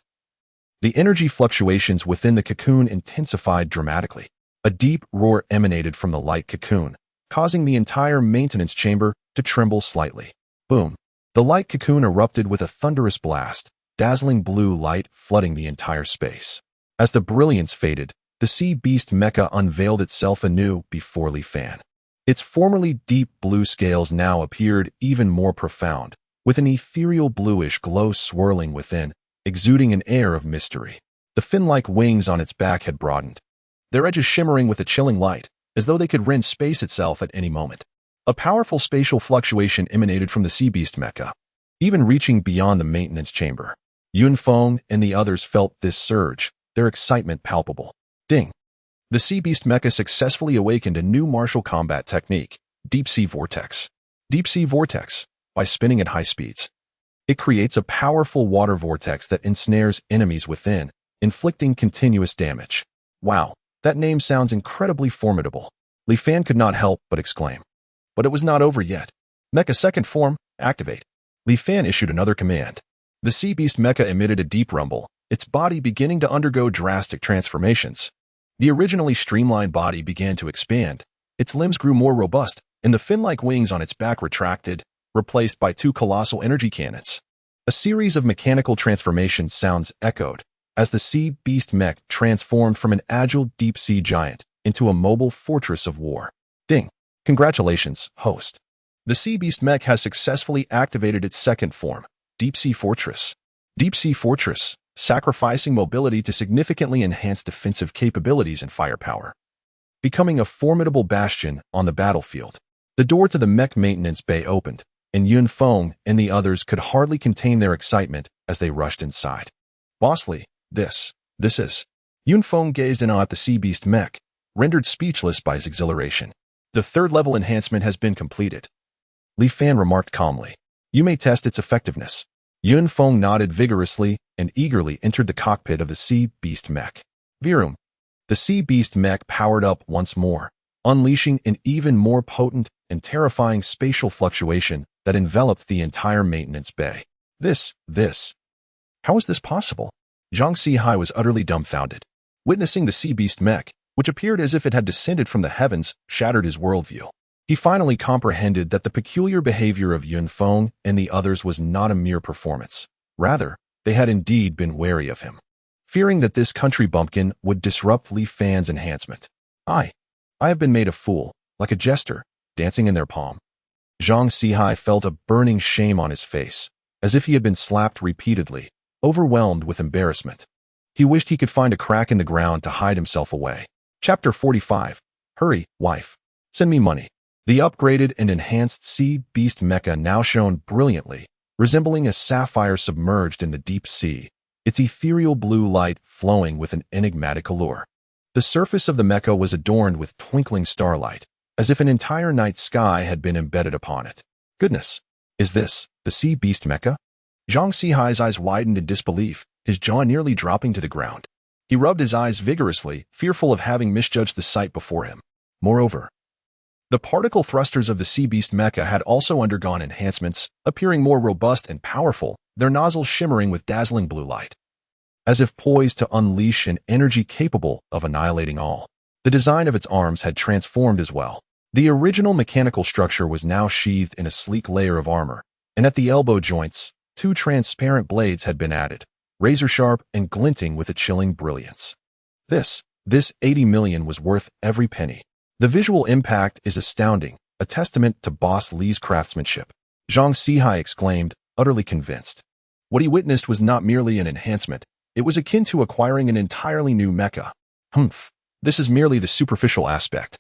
the energy fluctuations within the cocoon intensified dramatically. A deep roar emanated from the light cocoon, causing the entire maintenance chamber to tremble slightly. Boom. The light cocoon erupted with a thunderous blast, dazzling blue light flooding the entire space. As the brilliance faded, the Sea Beast Mecha unveiled itself anew before Li Fan. Its formerly deep blue scales now appeared even more profound, with an ethereal bluish glow swirling within, exuding an air of mystery. The fin-like wings on its back had broadened, their edges shimmering with a chilling light, as though they could rend space itself at any moment. A powerful spatial fluctuation emanated from the sea beast mecha, even reaching beyond the maintenance chamber. Yunfeng and the others felt this surge, their excitement palpable. Ding! The sea beast mecha successfully awakened a new martial combat technique, Deep Sea Vortex. Deep Sea Vortex, by spinning at high speeds. It creates a powerful water vortex that ensnares enemies within, inflicting continuous damage. Wow, that name sounds incredibly formidable. Li Fan could not help but exclaim. But it was not over yet. Mecha second form, activate. Li Fan issued another command. The sea beast mecha emitted a deep rumble, its body beginning to undergo drastic transformations. The originally streamlined body began to expand, its limbs grew more robust, and the fin-like wings on its back retracted, replaced by two colossal energy cannons. A series of mechanical transformation sounds echoed, as the sea beast mech transformed from an agile deep-sea giant into a mobile fortress of war. Ding! Congratulations, host. The sea beast mech has successfully activated its second form, Deep Sea Fortress. Deep Sea Fortress, sacrificing mobility to significantly enhance defensive capabilities and firepower. Becoming a formidable bastion on the battlefield. The door to the mech maintenance bay opened, and Yunfeng and the others could hardly contain their excitement as they rushed inside. Bossly, this is. Yunfeng gazed in awe at the sea beast mech, rendered speechless by his exhilaration. The third-level enhancement has been completed. Li Fan remarked calmly. You may test its effectiveness. Yunfeng nodded vigorously and eagerly entered the cockpit of the sea beast mech. Virum. The sea beast mech powered up once more, unleashing an even more potent and terrifying spatial fluctuation that enveloped the entire maintenance bay. How is this possible? Zhang Sihai was utterly dumbfounded. Witnessing the sea beast mech, which appeared as if it had descended from the heavens, shattered his worldview. He finally comprehended that the peculiar behavior of Yunfeng and the others was not a mere performance. Rather, they had indeed been wary of him, fearing that this country bumpkin would disrupt Li Fan's enhancement. I have been made a fool, like a jester, dancing in their palm. Zhang Sihai felt a burning shame on his face, as if he had been slapped repeatedly, overwhelmed with embarrassment. He wished he could find a crack in the ground to hide himself away. Chapter 45. Hurry, wife. Send me money. The upgraded and enhanced sea beast mecha now shone brilliantly, resembling a sapphire submerged in the deep sea, its ethereal blue light flowing with an enigmatic allure. The surface of the mecha was adorned with twinkling starlight, as if an entire night sky had been embedded upon it. Goodness, is this the sea beast mecha? Zhang Sihai's eyes widened in disbelief, his jaw nearly dropping to the ground. He rubbed his eyes vigorously, fearful of having misjudged the sight before him. Moreover, the particle thrusters of the sea beast mecha had also undergone enhancements, appearing more robust and powerful, their nozzles shimmering with dazzling blue light. As if poised to unleash an energy capable of annihilating all. The design of its arms had transformed as well. The original mechanical structure was now sheathed in a sleek layer of armor, and at the elbow joints, two transparent blades had been added, razor-sharp and glinting with a chilling brilliance. This 80 million was worth every penny. The visual impact is astounding, a testament to Boss Li's craftsmanship. Zhang Sihai exclaimed, utterly convinced. What he witnessed was not merely an enhancement, it was akin to acquiring an entirely new mecha. This is merely the superficial aspect.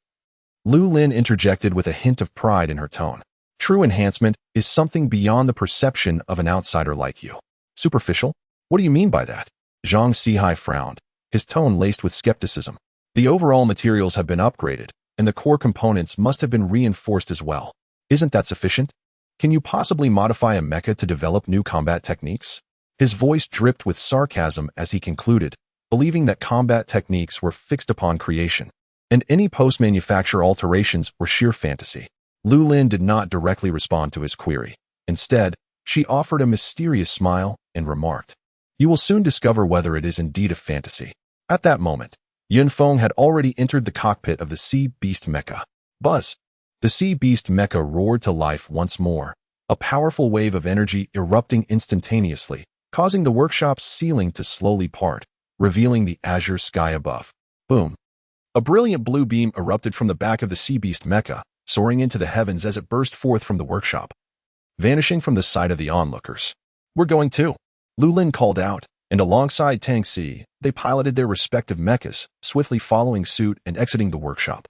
Lu Lin interjected with a hint of pride in her tone. True enhancement is something beyond the perception of an outsider like you. Superficial? What do you mean by that? Zhang Sihai frowned, his tone laced with skepticism. The overall materials have been upgraded, and the core components must have been reinforced as well. Isn't that sufficient? Can you possibly modify a mecha to develop new combat techniques? His voice dripped with sarcasm as he concluded, believing that combat techniques were fixed upon creation, and any post-manufacture alterations were sheer fantasy. Lu Lin did not directly respond to his query. Instead, she offered a mysterious smile and remarked, "You will soon discover whether it is indeed a fantasy." At that moment, Yunfeng had already entered the cockpit of the sea beast mecha. Buzz! The sea beast mecha roared to life once more, a powerful wave of energy erupting instantaneously, causing the workshop's ceiling to slowly part, revealing the azure sky above. Boom! A brilliant blue beam erupted from the back of the sea beast mecha, soaring into the heavens as it burst forth from the workshop, vanishing from the sight of the onlookers. "We're going too," Lu Lin called out, and alongside Tang Si, they piloted their respective mechas, swiftly following suit and exiting the workshop.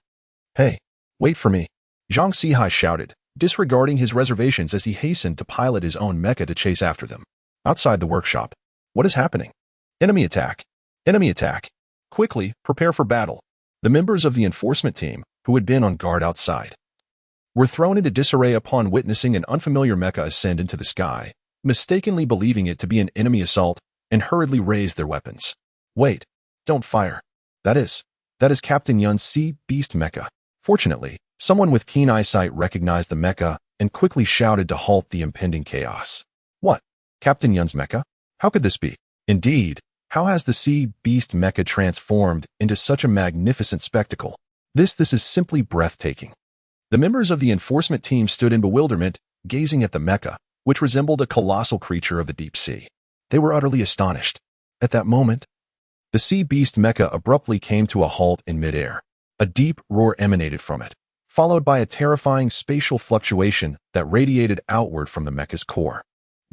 Hey, wait for me. Zhang Sihai shouted, disregarding his reservations as he hastened to pilot his own mecha to chase after them. Outside the workshop. What is happening? Enemy attack. Enemy attack. Quickly, prepare for battle. The members of the enforcement team, who had been on guard outside, were thrown into disarray upon witnessing an unfamiliar mecha ascend into the sky, mistakenly believing it to be an enemy assault, and hurriedly raised their weapons. Wait, don't fire. That is Captain Yun's Sea Beast mecha. Fortunately, someone with keen eyesight recognized the mecha and quickly shouted to halt the impending chaos. What? Captain Yun's mecha? How could this be? Indeed, how has the Sea Beast mecha transformed into such a magnificent spectacle? This is simply breathtaking. The members of the enforcement team stood in bewilderment, gazing at the mecha, which resembled a colossal creature of the deep sea. They were utterly astonished. At that moment, the Sea Beast mecha abruptly came to a halt in midair. A deep roar emanated from it, followed by a terrifying spatial fluctuation that radiated outward from the mecha's core.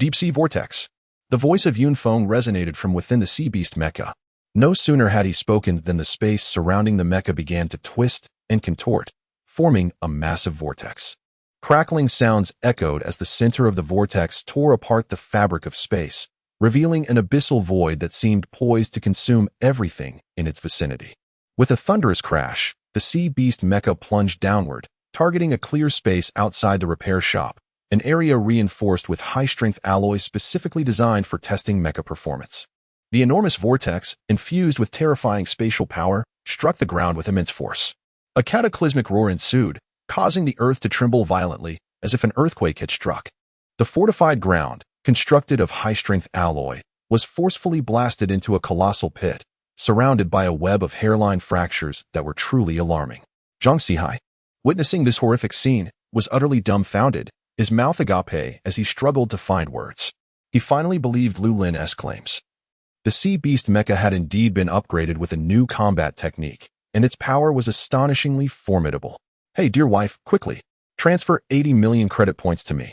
Deep sea vortex. The voice of Yunfeng resonated from within the Sea Beast mecha. No sooner had he spoken than the space surrounding the mecha began to twist and contort, forming a massive vortex. Crackling sounds echoed as the center of the vortex tore apart the fabric of space, revealing an abyssal void that seemed poised to consume everything in its vicinity. With a thunderous crash, the Sea Beast mecha plunged downward, targeting a clear space outside the repair shop, an area reinforced with high-strength alloys specifically designed for testing mecha performance. The enormous vortex, infused with terrifying spatial power, struck the ground with immense force. A cataclysmic roar ensued, causing the earth to tremble violently, as if an earthquake had struck. The fortified ground, constructed of high-strength alloy, was forcefully blasted into a colossal pit, surrounded by a web of hairline fractures that were truly alarming. Zhang Sihai, witnessing this horrific scene, was utterly dumbfounded, his mouth agape as he struggled to find words. He finally believed Lu Lin's claims. The Sea Beast mecha had indeed been upgraded with a new combat technique, and its power was astonishingly formidable. Hey, dear wife, quickly, transfer 80 million credit points to me.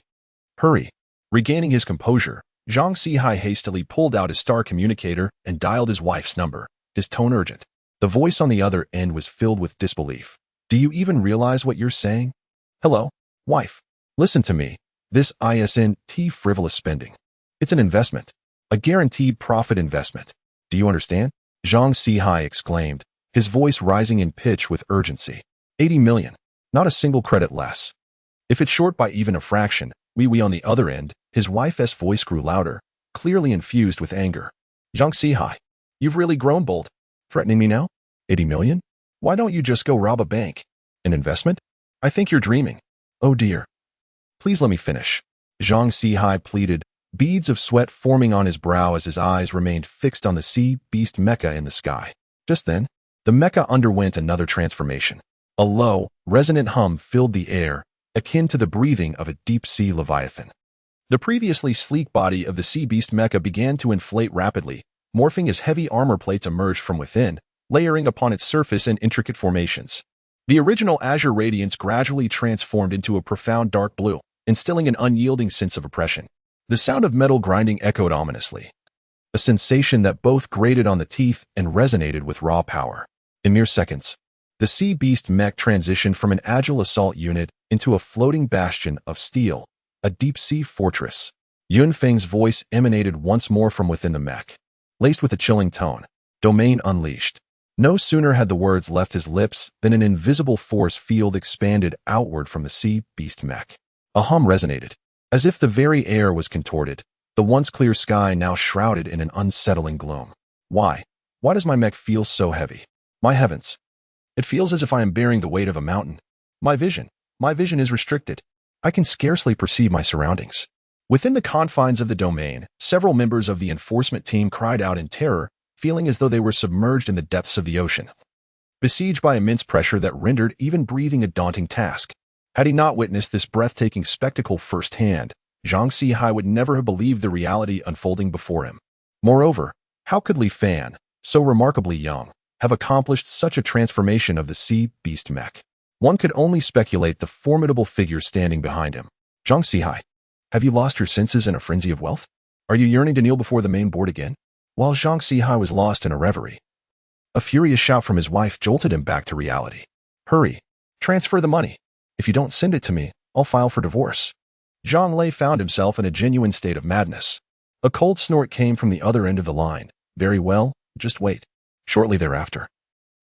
Hurry. Regaining his composure, Zhang Sihai hastily pulled out his star communicator and dialed his wife's number, his tone urgent. The voice on the other end was filled with disbelief. Do you even realize what you're saying? Hello, wife. Listen to me. This isn't frivolous spending. It's an investment. A guaranteed profit investment. Do you understand? Zhang Sihai exclaimed, his voice rising in pitch with urgency. 80 million. Not a single credit less. If it's short by even a fraction, we on the other end, his wife's voice grew louder, clearly infused with anger. Zhang Sihai, you've really grown bold. Threatening me now? 80 million? Why don't you just go rob a bank? An investment? I think you're dreaming. Oh dear. Please let me finish. Zhang Sihai pleaded, beads of sweat forming on his brow as his eyes remained fixed on the Sea Beast mecha in the sky. Just then, the mecha underwent another transformation. A low, resonant hum filled the air, akin to the breathing of a deep-sea leviathan. The previously sleek body of the Sea Beast mecha began to inflate rapidly, morphing as heavy armor plates emerged from within, layering upon its surface in intricate formations. The original azure radiance gradually transformed into a profound dark blue, instilling an unyielding sense of oppression. The sound of metal grinding echoed ominously, a sensation that both grated on the teeth and resonated with raw power. In mere seconds, the Sea Beast mech transitioned from an agile assault unit into a floating bastion of steel, a deep-sea fortress. Yunfeng's voice emanated once more from within the mech, laced with a chilling tone. Domain unleashed. No sooner had the words left his lips than an invisible force field expanded outward from the Sea Beast mech. A hum resonated. As if the very air was contorted, the once clear sky now shrouded in an unsettling gloom. Why? Why does my mech feel so heavy? My heavens. It feels as if I am bearing the weight of a mountain. My vision is restricted. I can scarcely perceive my surroundings. Within the confines of the domain, several members of the enforcement team cried out in terror, feeling as though they were submerged in the depths of the ocean, besieged by immense pressure that rendered even breathing a daunting task. Had he not witnessed this breathtaking spectacle firsthand, Zhang Sihai would never have believed the reality unfolding before him. Moreover, how could Li Fan, so remarkably young, have accomplished such a transformation of the Sea Beast mech? One could only speculate the formidable figure standing behind him. Zhang Sihai, have you lost your senses in a frenzy of wealth? Are you yearning to kneel before the main board again? While Zhang Sihai was lost in a reverie, a furious shout from his wife jolted him back to reality. Hurry, Transfer the money. If you don't send it to me, I'll file for divorce. Zhang Lei found himself in a genuine state of madness. A cold snort came from the other end of the line. Very well, just wait. Shortly thereafter,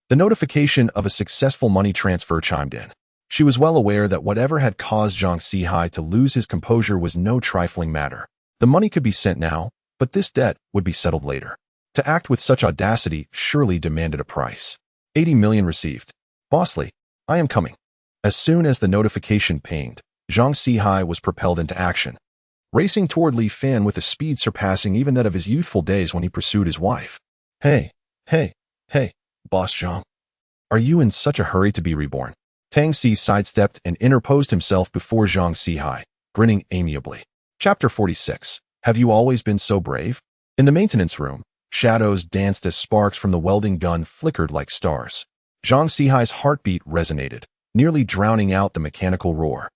the notification of a successful money transfer chimed in. She was well aware that whatever had caused Zhang Sihai to lose his composure was no trifling matter. The money could be sent now, but this debt would be settled later. To act with such audacity surely demanded a price. 80 million received. Bossly, I am coming. As soon as the notification pinged, Zhang Sihai was propelled into action, racing toward Li Fan with a speed surpassing even that of his youthful days when he pursued his wife. Hey, Boss Zhang. Are you in such a hurry to be reborn? Tang Si sidestepped and interposed himself before Zhang Sihai, grinning amiably. Chapter 46. Have you always been so brave? In the maintenance room, shadows danced as sparks from the welding gun flickered like stars. Zhang Sihai's heartbeat resonated, nearly drowning out the mechanical roar.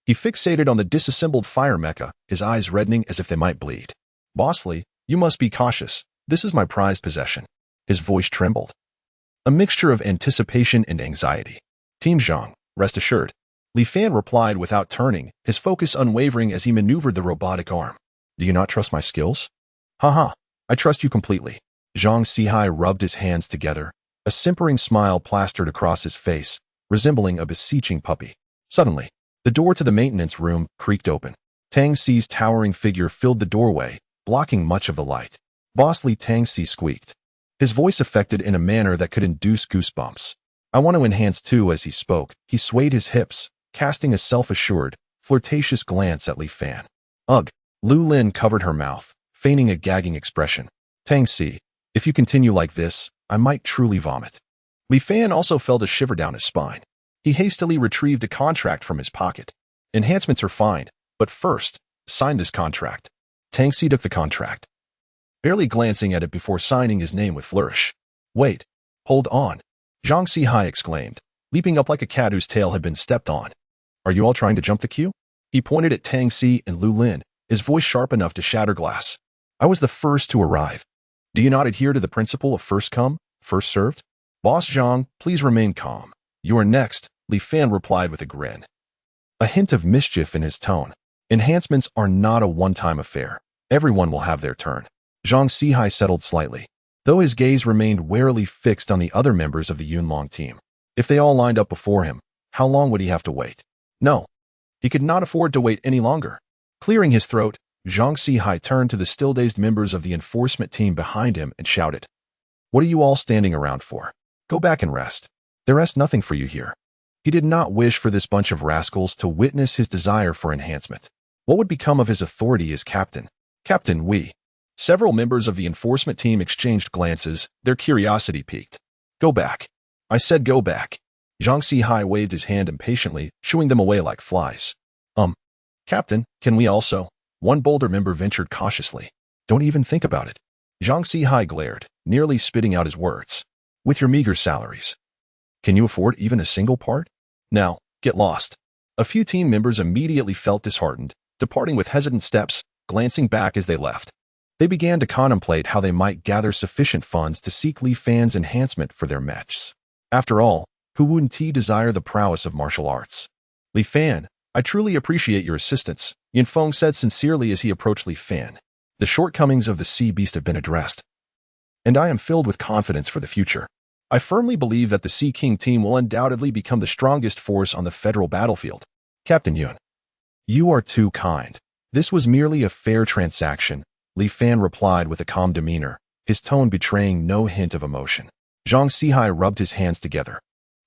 He fixated on the disassembled fire mecha, his eyes reddening as if they might bleed. Bossly, you must be cautious. This is my prized possession. His voice trembled. A mixture of anticipation and anxiety. Team Zhang, rest assured. Li Fan replied without turning, his focus unwavering as he maneuvered the robotic arm. Do you not trust my skills? Haha, I trust you completely. Zhang Sihai rubbed his hands together, a simpering smile plastered across his face, resembling a beseeching puppy. Suddenly, the door to the maintenance room creaked open. Tang Si's towering figure filled the doorway, blocking much of the light. Bossly Tang Si squeaked, his voice affected in a manner that could induce goosebumps. I want to enhance too. As he spoke, he swayed his hips, casting a self-assured, flirtatious glance at Li Fan. Ugh. Lu Lin covered her mouth, feigning a gagging expression. Tang Si, if you continue like this, I might truly vomit. Li Fan also felt a shiver down his spine. He hastily retrieved a contract from his pocket. Enhancements are fine, but first, sign this contract. Tang Si took the contract, barely glancing at it before signing his name with flourish. Wait, hold on. Zhang Sihai exclaimed, leaping up like a cat whose tail had been stepped on. Are you all trying to jump the queue? He pointed at Tang Si and Lu Lin, his voice sharp enough to shatter glass. I was the first to arrive. Do you not adhere to the principle of first come, first served? Boss Zhang, please remain calm. You are next, Li Fan replied with a grin, a hint of mischief in his tone. Enhancements are not a one-time affair. Everyone will have their turn. Zhang Sihai settled slightly, though his gaze remained warily fixed on the other members of the Yunlong team. If they all lined up before him, how long would he have to wait? No, he could not afford to wait any longer. Clearing his throat, Zhang Sihai turned to the still-dazed members of the enforcement team behind him and shouted, What are you all standing around for? Go back and rest. There rests nothing for you here. He did not wish for this bunch of rascals to witness his desire for enhancement. What would become of his authority as captain? Captain Wei. Several members of the enforcement team exchanged glances, their curiosity piqued. Go back. I said go back. Zhang Sihai waved his hand impatiently, shooing them away like flies. Captain, can we also? One bolder member ventured cautiously. Don't even think about it. Zhang Sihai glared, nearly spitting out his words. With your meager salaries, can you afford even a single part? Now, get lost. A few team members immediately felt disheartened, departing with hesitant steps, glancing back as they left. They began to contemplate how they might gather sufficient funds to seek Li Fan's enhancement for their mechs. After all, who wouldn't desire the prowess of martial arts? Li Fan, I truly appreciate your assistance, Yin Feng said sincerely as he approached Li Fan. The shortcomings of the sea beast have been addressed, and I am filled with confidence for the future. I firmly believe that the Sea King team will undoubtedly become the strongest force on the federal battlefield. Captain Yun, you are too kind. This was merely a fair transaction, Li Fan replied with a calm demeanor, his tone betraying no hint of emotion. Zhang Sihai rubbed his hands together,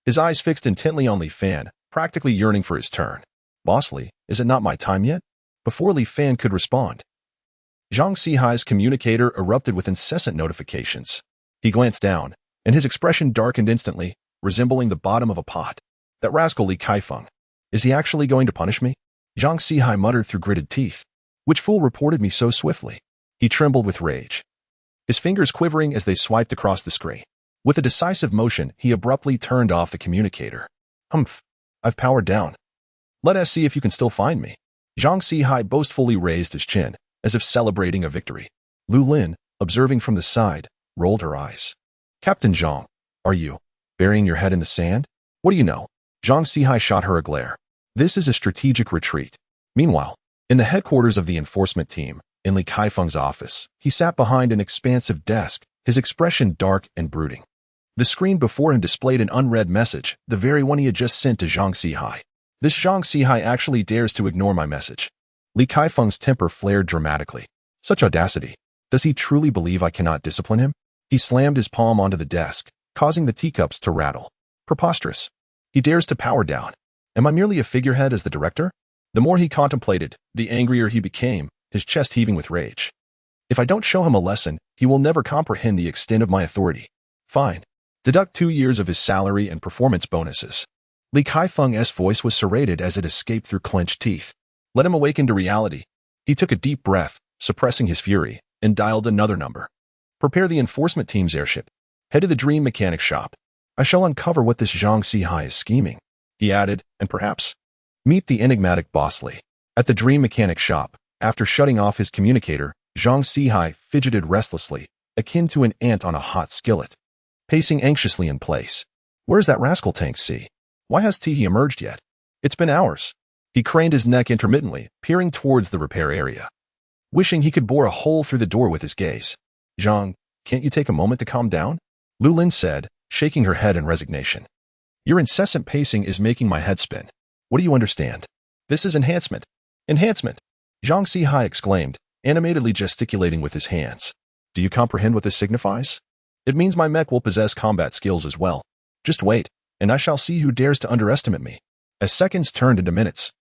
his eyes fixed intently on Li Fan, practically yearning for his turn. Bossly, is it not my time yet? Before Li Fan could respond, Zhang Sihai's communicator erupted with incessant notifications. He glanced down, and his expression darkened instantly, resembling the bottom of a pot. That rascal Li Kaifeng. Is he actually going to punish me? Zhang Sihai muttered through gritted teeth. Which fool reported me so swiftly? He trembled with rage, his fingers quivering as they swiped across the screen. With a decisive motion, he abruptly turned off the communicator. Humph. I've powered down. Let us see if you can still find me. Zhang Sihai boastfully raised his chin, as if celebrating a victory. Lu Lin, observing from the side, rolled her eyes. Captain Zhang, are you burying your head in the sand? What do you know? Zhang Sihai shot her a glare. This is a strategic retreat. Meanwhile, in the headquarters of the enforcement team, in Li Kaifeng's office, he sat behind an expansive desk, his expression dark and brooding. The screen before him displayed an unread message, the very one he had just sent to Zhang Sihai. This Zhang Sihai actually dares to ignore my message. Li Kaifeng's temper flared dramatically. Such audacity. Does he truly believe I cannot discipline him? He slammed his palm onto the desk, causing the teacups to rattle. Preposterous. He dares to power down. Am I merely a figurehead as the director? The more he contemplated, the angrier he became, his chest heaving with rage. If I don't show him a lesson, he will never comprehend the extent of my authority. Fine. Deduct 2 years of his salary and performance bonuses. Li Kaifeng's voice was serrated as it escaped through clenched teeth. Let him awaken to reality. He took a deep breath, suppressing his fury, and dialed another number. Prepare the enforcement team's airship. Head to the dream mechanic shop. I shall uncover what this Zhang Sihai is scheming. He added, and perhaps meet the enigmatic Bosley. At the dream mechanic shop, after shutting off his communicator, Zhang Sihai fidgeted restlessly, akin to an ant on a hot skillet. Pacing anxiously in place. Where's that rascal Tank C? Why has he emerged yet? It's been hours. He craned his neck intermittently, peering towards the repair area. Wishing he could bore a hole through the door with his gaze. Zhang, can't you take a moment to calm down? Lu Lin said, shaking her head in resignation. Your incessant pacing is making my head spin. What do you understand? This is enhancement. Enhancement! Zhang Sihai exclaimed, animatedly gesticulating with his hands. Do you comprehend what this signifies? It means my mech will possess combat skills as well. Just wait, and I shall see who dares to underestimate me. As seconds turned into minutes.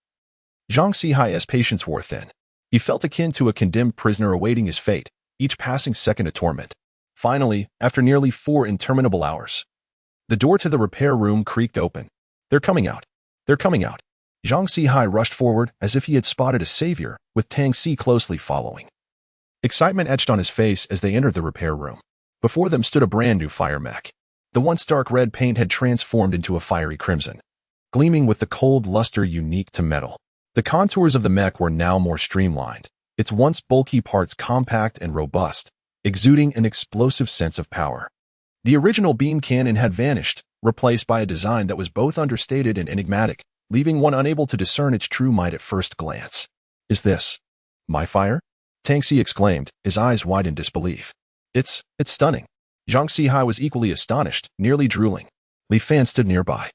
Zhang Sihai's patience wore thin. He felt akin to a condemned prisoner awaiting his fate, each passing second a torment. Finally, after nearly 4 interminable hours, the door to the repair room creaked open. They're coming out. They're coming out. Zhang Sihai rushed forward as if he had spotted a savior, with Tang Si closely following. Excitement etched on his face as they entered the repair room. Before them stood a brand new fire mech. The once dark red paint had transformed into a fiery crimson, gleaming with the cold luster unique to metal. The contours of the mech were now more streamlined, its once bulky parts compact and robust, exuding an explosive sense of power. The original beam cannon had vanished, replaced by a design that was both understated and enigmatic, leaving one unable to discern its true might at first glance. Is this my fire? Tang Si exclaimed, his eyes wide in disbelief. It's stunning. Zhang Sihai was equally astonished, nearly drooling. Li Fan stood nearby,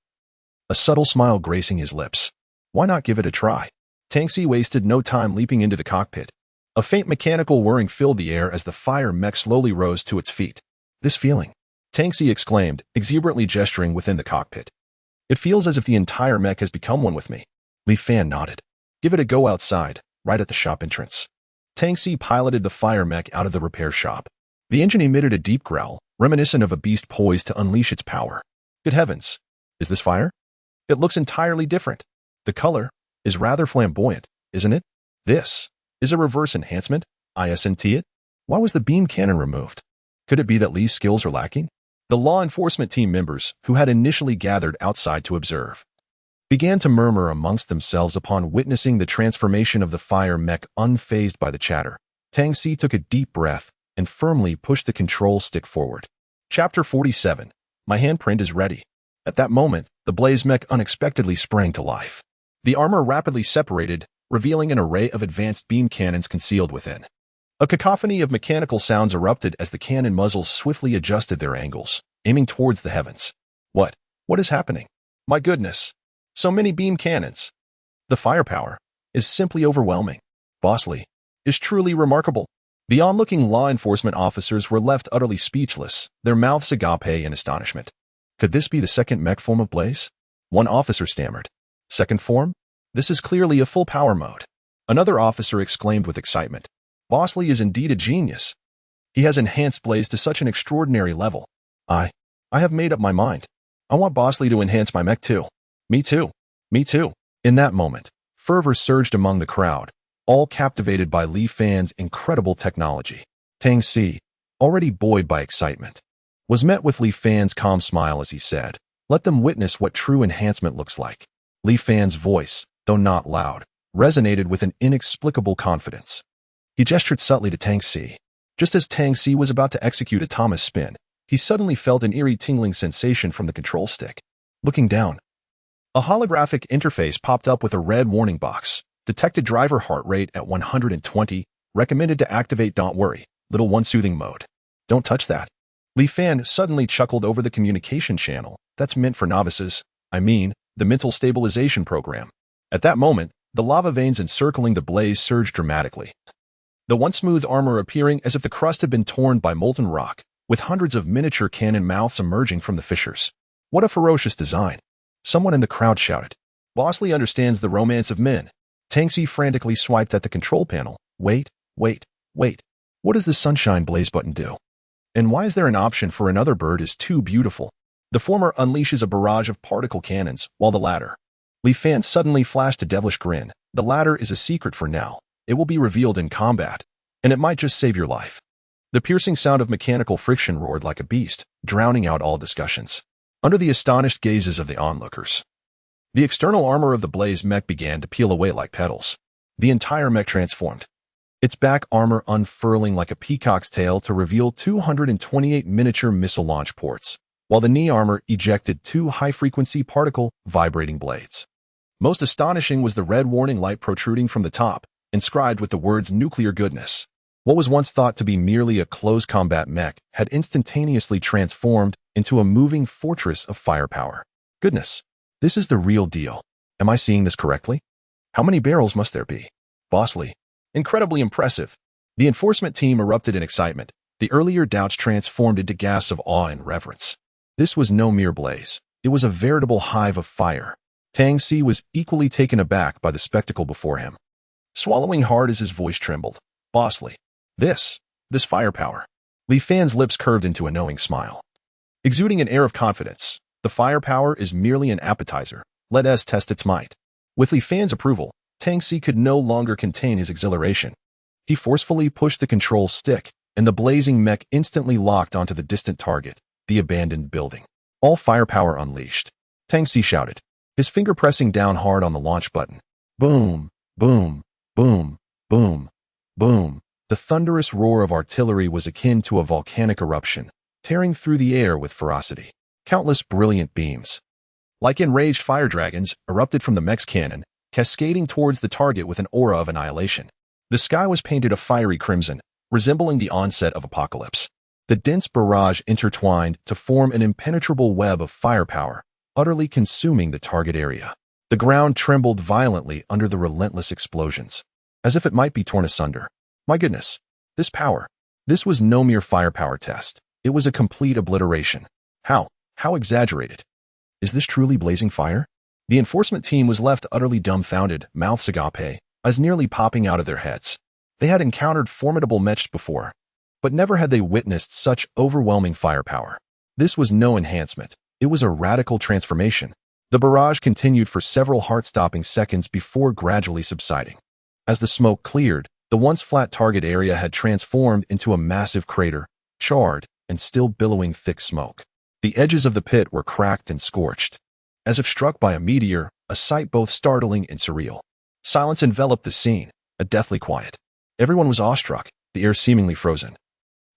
a subtle smile gracing his lips. Why not give it a try? Tang Si wasted no time leaping into the cockpit. A faint mechanical whirring filled the air as the fire mech slowly rose to its feet. This feeling, Tang Si exclaimed, exuberantly gesturing within the cockpit. It feels as if the entire mech has become one with me. Li Fan nodded. Give it a go outside, right at the shop entrance. Tang Si piloted the fire mech out of the repair shop. The engine emitted a deep growl, reminiscent of a beast poised to unleash its power. Good heavens! Is this fire? It looks entirely different. The color is rather flamboyant, isn't it? This is a reverse enhancement, isn't it? Why was the beam cannon removed? Could it be that Li's skills are lacking? The law enforcement team members, who had initially gathered outside to observe, began to murmur amongst themselves upon witnessing the transformation of the fire mech unfazed by the chatter. Tang Si took a deep breath and firmly pushed the control stick forward. Chapter 47. My handprint is ready. At that moment, the blaze mech unexpectedly sprang to life. The armor rapidly separated, revealing an array of advanced beam cannons concealed within. A cacophony of mechanical sounds erupted as the cannon muzzles swiftly adjusted their angles, aiming towards the heavens. What is happening? My goodness! So many beam cannons! The firepower is simply overwhelming. Bosley is truly remarkable. The onlooking law enforcement officers were left utterly speechless, their mouths agape in astonishment. Could this be the second mech form of Blaze? One officer stammered. Second form? This is clearly a full power mode. Another officer exclaimed with excitement. Bosley is indeed a genius. He has enhanced Blaze to such an extraordinary level. I have made up my mind. I want Bosley to enhance my mech too. Me too. Me too. In that moment, fervor surged among the crowd, all captivated by Li Fan's incredible technology. Tang Si, already buoyed by excitement, was met with Li Fan's calm smile as he said, "Let them witness what true enhancement looks like." Li Fan's voice, though not loud, resonated with an inexplicable confidence. He gestured subtly to Tang Si. Just as Tang Si was about to execute a Thomas spin, he suddenly felt an eerie tingling sensation from the control stick. Looking down, A holographic interface popped up with a red warning box. Detected driver heart rate at 120. Recommended to activate don't worry. Little one soothing mode. Don't touch that. Li Fan suddenly chuckled over the communication channel. That's meant for novices. I mean, the mental stabilization program. At that moment, the lava veins encircling the blaze surged dramatically. The once smooth armor appearing as if the crust had been torn by molten rock, with hundreds of miniature cannon mouths emerging from the fissures. What a ferocious design. Someone in the crowd shouted. Bosley understands the romance of men. Tangxi frantically swiped at the control panel. Wait. What does the sunshine blaze button do? And why is there an option for another bird is too beautiful? The former unleashes a barrage of particle cannons, while the latter. Li Fan suddenly flashed a devilish grin. The latter is a secret for now. It will be revealed in combat, and it might just save your life. The piercing sound of mechanical friction roared like a beast, drowning out all discussions. Under the astonished gazes of the onlookers, the external armor of the Blaze mech began to peel away like petals. The entire mech transformed, its back armor unfurling like a peacock's tail to reveal 228 miniature missile launch ports, while the knee armor ejected 2 high-frequency particle vibrating blades. Most astonishing was the red warning light protruding from the top, inscribed with the words nuclear goodness. What was once thought to be merely a close combat mech had instantaneously transformed into a moving fortress of firepower. Goodness, this is the real deal. Am I seeing this correctly? How many barrels must there be? Bosley. Incredibly impressive. The enforcement team erupted in excitement. The earlier doubts transformed into gasps of awe and reverence. This was no mere blaze. It was a veritable hive of fire. Tangxi was equally taken aback by the spectacle before him. Swallowing hard as his voice trembled. Bosley. This firepower. Li Fan's lips curved into a knowing smile. Exuding an air of confidence, the firepower is merely an appetizer. Let us test its might. With Li Fan's approval, Tangxi could no longer contain his exhilaration. He forcefully pushed the control stick, and the blazing mech instantly locked onto the distant target, the abandoned building. All firepower unleashed. Tangxi shouted, his finger pressing down hard on the launch button. Boom, boom, boom, boom, boom. The thunderous roar of artillery was akin to a volcanic eruption, tearing through the air with ferocity. Countless brilliant beams, like enraged fire dragons, erupted from the mech's cannon, cascading towards the target with an aura of annihilation. The sky was painted a fiery crimson, resembling the onset of apocalypse. The dense barrage intertwined to form an impenetrable web of firepower, utterly consuming the target area. The ground trembled violently under the relentless explosions, as if it might be torn asunder. My goodness, this power. This was no mere firepower test. It was a complete obliteration. How exaggerated. Is this truly blazing fire? The enforcement team was left utterly dumbfounded, mouths agape, as nearly popping out of their heads. They had encountered formidable mechs before, but never had they witnessed such overwhelming firepower. This was no enhancement. It was a radical transformation. The barrage continued for several heart-stopping seconds before gradually subsiding. As the smoke cleared, the once flat target area had transformed into a massive crater, charred and still billowing thick smoke. The edges of the pit were cracked and scorched, as if struck by a meteor, a sight both startling and surreal. Silence enveloped the scene, a deathly quiet. Everyone was awestruck, the air seemingly frozen,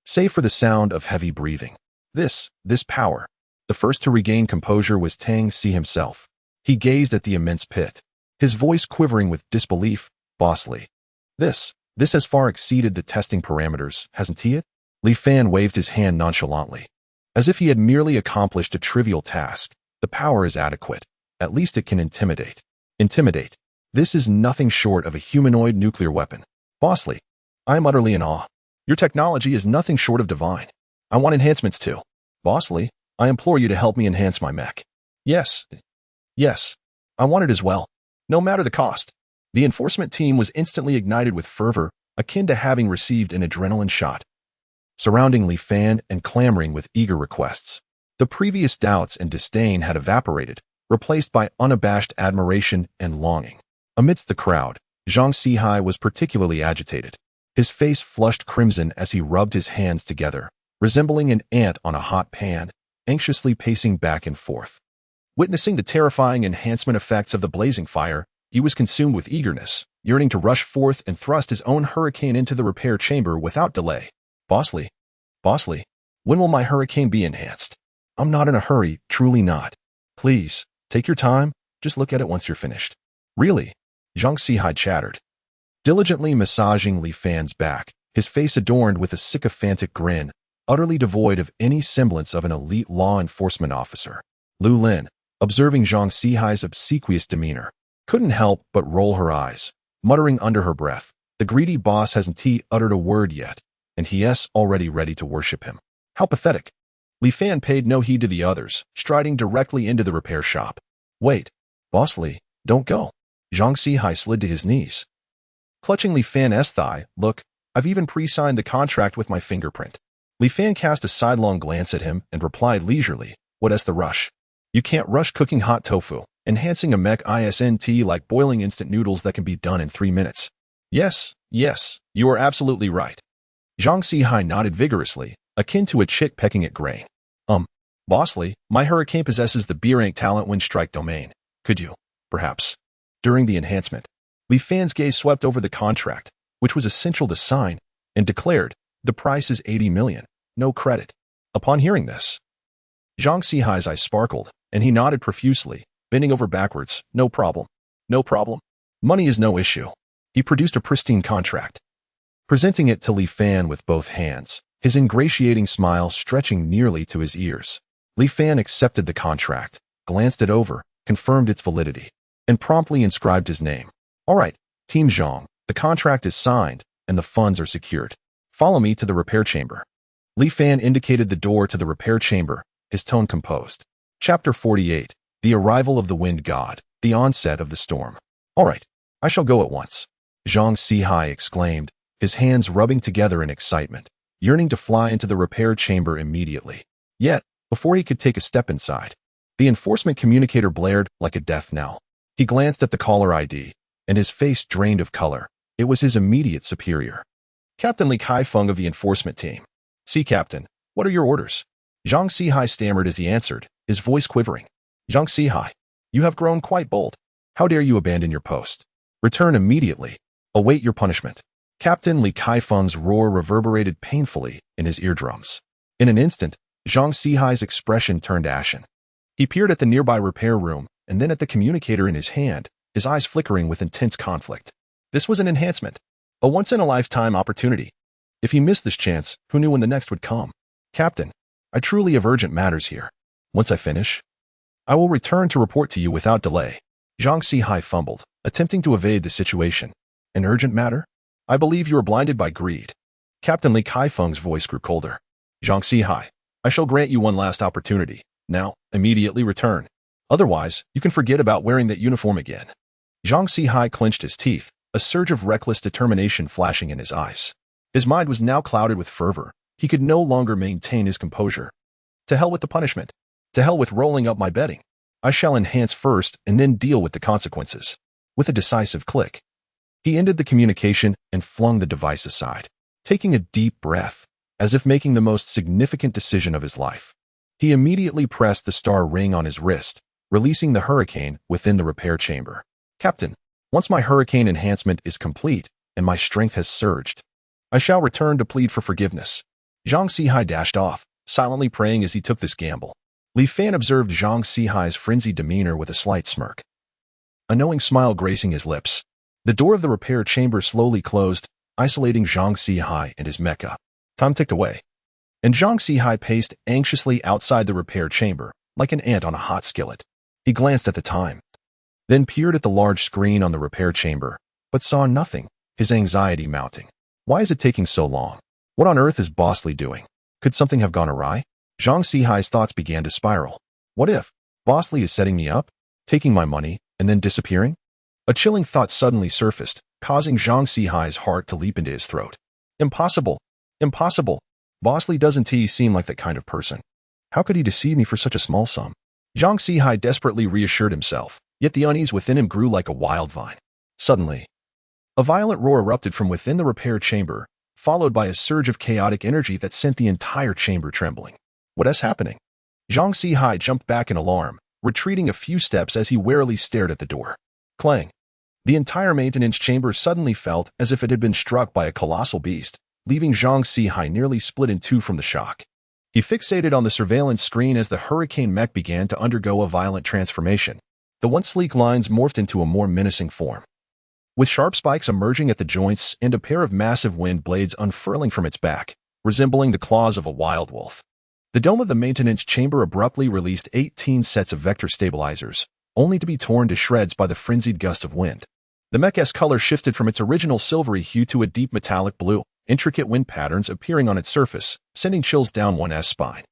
save for the sound of heavy breathing. This power. The first to regain composure was Tangxi himself. He gazed at the immense pit, his voice quivering with disbelief. Bosley. This has far exceeded the testing parameters, hasn't he? Li Fan waved his hand nonchalantly, as if he had merely accomplished a trivial task. The power is adequate. At least it can intimidate. Intimidate. This is nothing short of a humanoid nuclear weapon. Bosley, I am utterly in awe. Your technology is nothing short of divine. I want enhancements too. Bosley, I implore you to help me enhance my mech. Yes, I want it as well. No matter the cost. The enforcement team was instantly ignited with fervor, akin to having received an adrenaline shot, surrounding Li Fan and clamoring with eager requests. The previous doubts and disdain had evaporated, replaced by unabashed admiration and longing. Amidst the crowd, Zhang Sihai was particularly agitated. His face flushed crimson as he rubbed his hands together, resembling an ant on a hot pan, anxiously pacing back and forth. Witnessing the terrifying enhancement effects of the blazing fire, he was consumed with eagerness, yearning to rush forth and thrust his own hurricane into the repair chamber without delay. Bosley, when will my hurricane be enhanced? I'm not in a hurry, truly not. Please, take your time, Just look at it once you're finished. Really? Zhang Sihai chattered, diligently massaging Li Fan's back, his face adorned with a sycophantic grin, utterly devoid of any semblance of an elite law enforcement officer. Lu Lin, observing Zhang Sihai's obsequious demeanor, couldn't help but roll her eyes, muttering under her breath, the greedy boss hasn't uttered a word yet, and he's already ready to worship him. How pathetic. Li Fan paid no heed to the others, striding directly into the repair shop. Wait, Boss Li, don't go. Zhang Sihai slid to his knees, clutching Li Fan's thigh. Look, I've even pre-signed the contract with my fingerprint. Li Fan cast a sidelong glance at him and replied leisurely, what's the rush? You can't rush cooking hot tofu, enhancing a mech isnt like boiling instant noodles that can be done in 3 minutes. Yes, you are absolutely right. Zhang Sihai nodded vigorously, akin to a chick pecking at grain. Boss Li, my hurricane possesses the B-rank talent wind strike domain. Could you, perhaps? During the enhancement, Li Fan's gaze swept over the contract, which was essential to sign, and declared, the price is 80 million, no credit. Upon hearing this, Zhang Sihai's eyes sparkled, and he nodded profusely, bending over backwards. No problem. No problem. Money is no issue. He produced a pristine contract, presenting it to Li Fan with both hands, his ingratiating smile stretching nearly to his ears. Li Fan accepted the contract, glanced it over, confirmed its validity, and promptly inscribed his name. All right, Team Zhang, the contract is signed, and the funds are secured. Follow me to the repair chamber. Li Fan indicated the door to the repair chamber, his tone composed. Chapter 48, The Arrival of the Wind God, The Onset of the Storm. All right, I shall go at once. Zhang Sihai exclaimed, his hands rubbing together in excitement, yearning to fly into the repair chamber immediately. Yet, before he could take a step inside, the enforcement communicator blared like a death knell. He glanced at the caller ID, and his face drained of color. It was his immediate superior, Captain Li Kaifeng of the enforcement team. See, Captain, what are your orders? Zhang Sihai stammered as he answered, his voice quivering. Zhang Sihai, you have grown quite bold. How dare you abandon your post? Return immediately. Await your punishment. Captain Li Kaifeng's roar reverberated painfully in his eardrums. In an instant, Zhang Sihai's expression turned ashen. He peered at the nearby repair room and then at the communicator in his hand, his eyes flickering with intense conflict. This was an enhancement, a once-in-a-lifetime opportunity. If he missed this chance, who knew when the next would come? Captain, I truly have urgent matters here. Once I finish, I will return to report to you without delay. Zhang Sihai fumbled, attempting to evade the situation. An urgent matter? I believe you are blinded by greed. Captain Li Kaifeng's voice grew colder. Zhang Sihai, I shall grant you one last opportunity. Now, immediately return. Otherwise, you can forget about wearing that uniform again. Zhang Sihai clenched his teeth, a surge of reckless determination flashing in his eyes. His mind was now clouded with fervor. He could no longer maintain his composure. To hell with the punishment. To hell with rolling up my bedding. I shall enhance first and then deal with the consequences. With a decisive click, he ended the communication and flung the device aside, taking a deep breath, as if making the most significant decision of his life. He immediately pressed the star ring on his wrist, releasing the hurricane within the repair chamber. Captain, once my hurricane enhancement is complete and my strength has surged, I shall return to plead for forgiveness. Zhang Sihai dashed off, silently praying as he took this gamble. Li Fan observed Zhang Sihai's frenzied demeanor with a slight smirk, a knowing smile gracing his lips. The door of the repair chamber slowly closed, isolating Zhang Sihai and his mecha. Time ticked away, and Zhang Sihai paced anxiously outside the repair chamber, like an ant on a hot skillet. He glanced at the time, then peered at the large screen on the repair chamber, but saw nothing, his anxiety mounting. Why is it taking so long? What on earth is Boss Li doing? Could something have gone awry? Zhang Sihai's thoughts began to spiral. What if Boss Li is setting me up, taking my money, and then disappearing? A chilling thought suddenly surfaced, causing Zhang Sihai's heart to leap into his throat. Impossible. Impossible. Boss Li doesn't seem like that kind of person. How could he deceive me for such a small sum? Zhang Sihai desperately reassured himself, yet the unease within him grew like a wild vine. Suddenly, a violent roar erupted from within the repair chamber, followed by a surge of chaotic energy that sent the entire chamber trembling. What is happening? Zhang Sihai jumped back in alarm, retreating a few steps as he warily stared at the door. Clang. The entire maintenance chamber suddenly felt as if it had been struck by a colossal beast, leaving Zhang Sihai nearly split in two from the shock. He fixated on the surveillance screen as the Hurricane Mech began to undergo a violent transformation, The once sleek lines morphed into a more menacing form, with sharp spikes emerging at the joints and a pair of massive wind blades unfurling from its back, resembling the claws of a wild wolf. The dome of the maintenance chamber abruptly released 18 sets of vector stabilizers, only to be torn to shreds by the frenzied gust of wind. The Mech's color shifted from its original silvery hue to a deep metallic blue, intricate wind patterns appearing on its surface, sending chills down one's spine.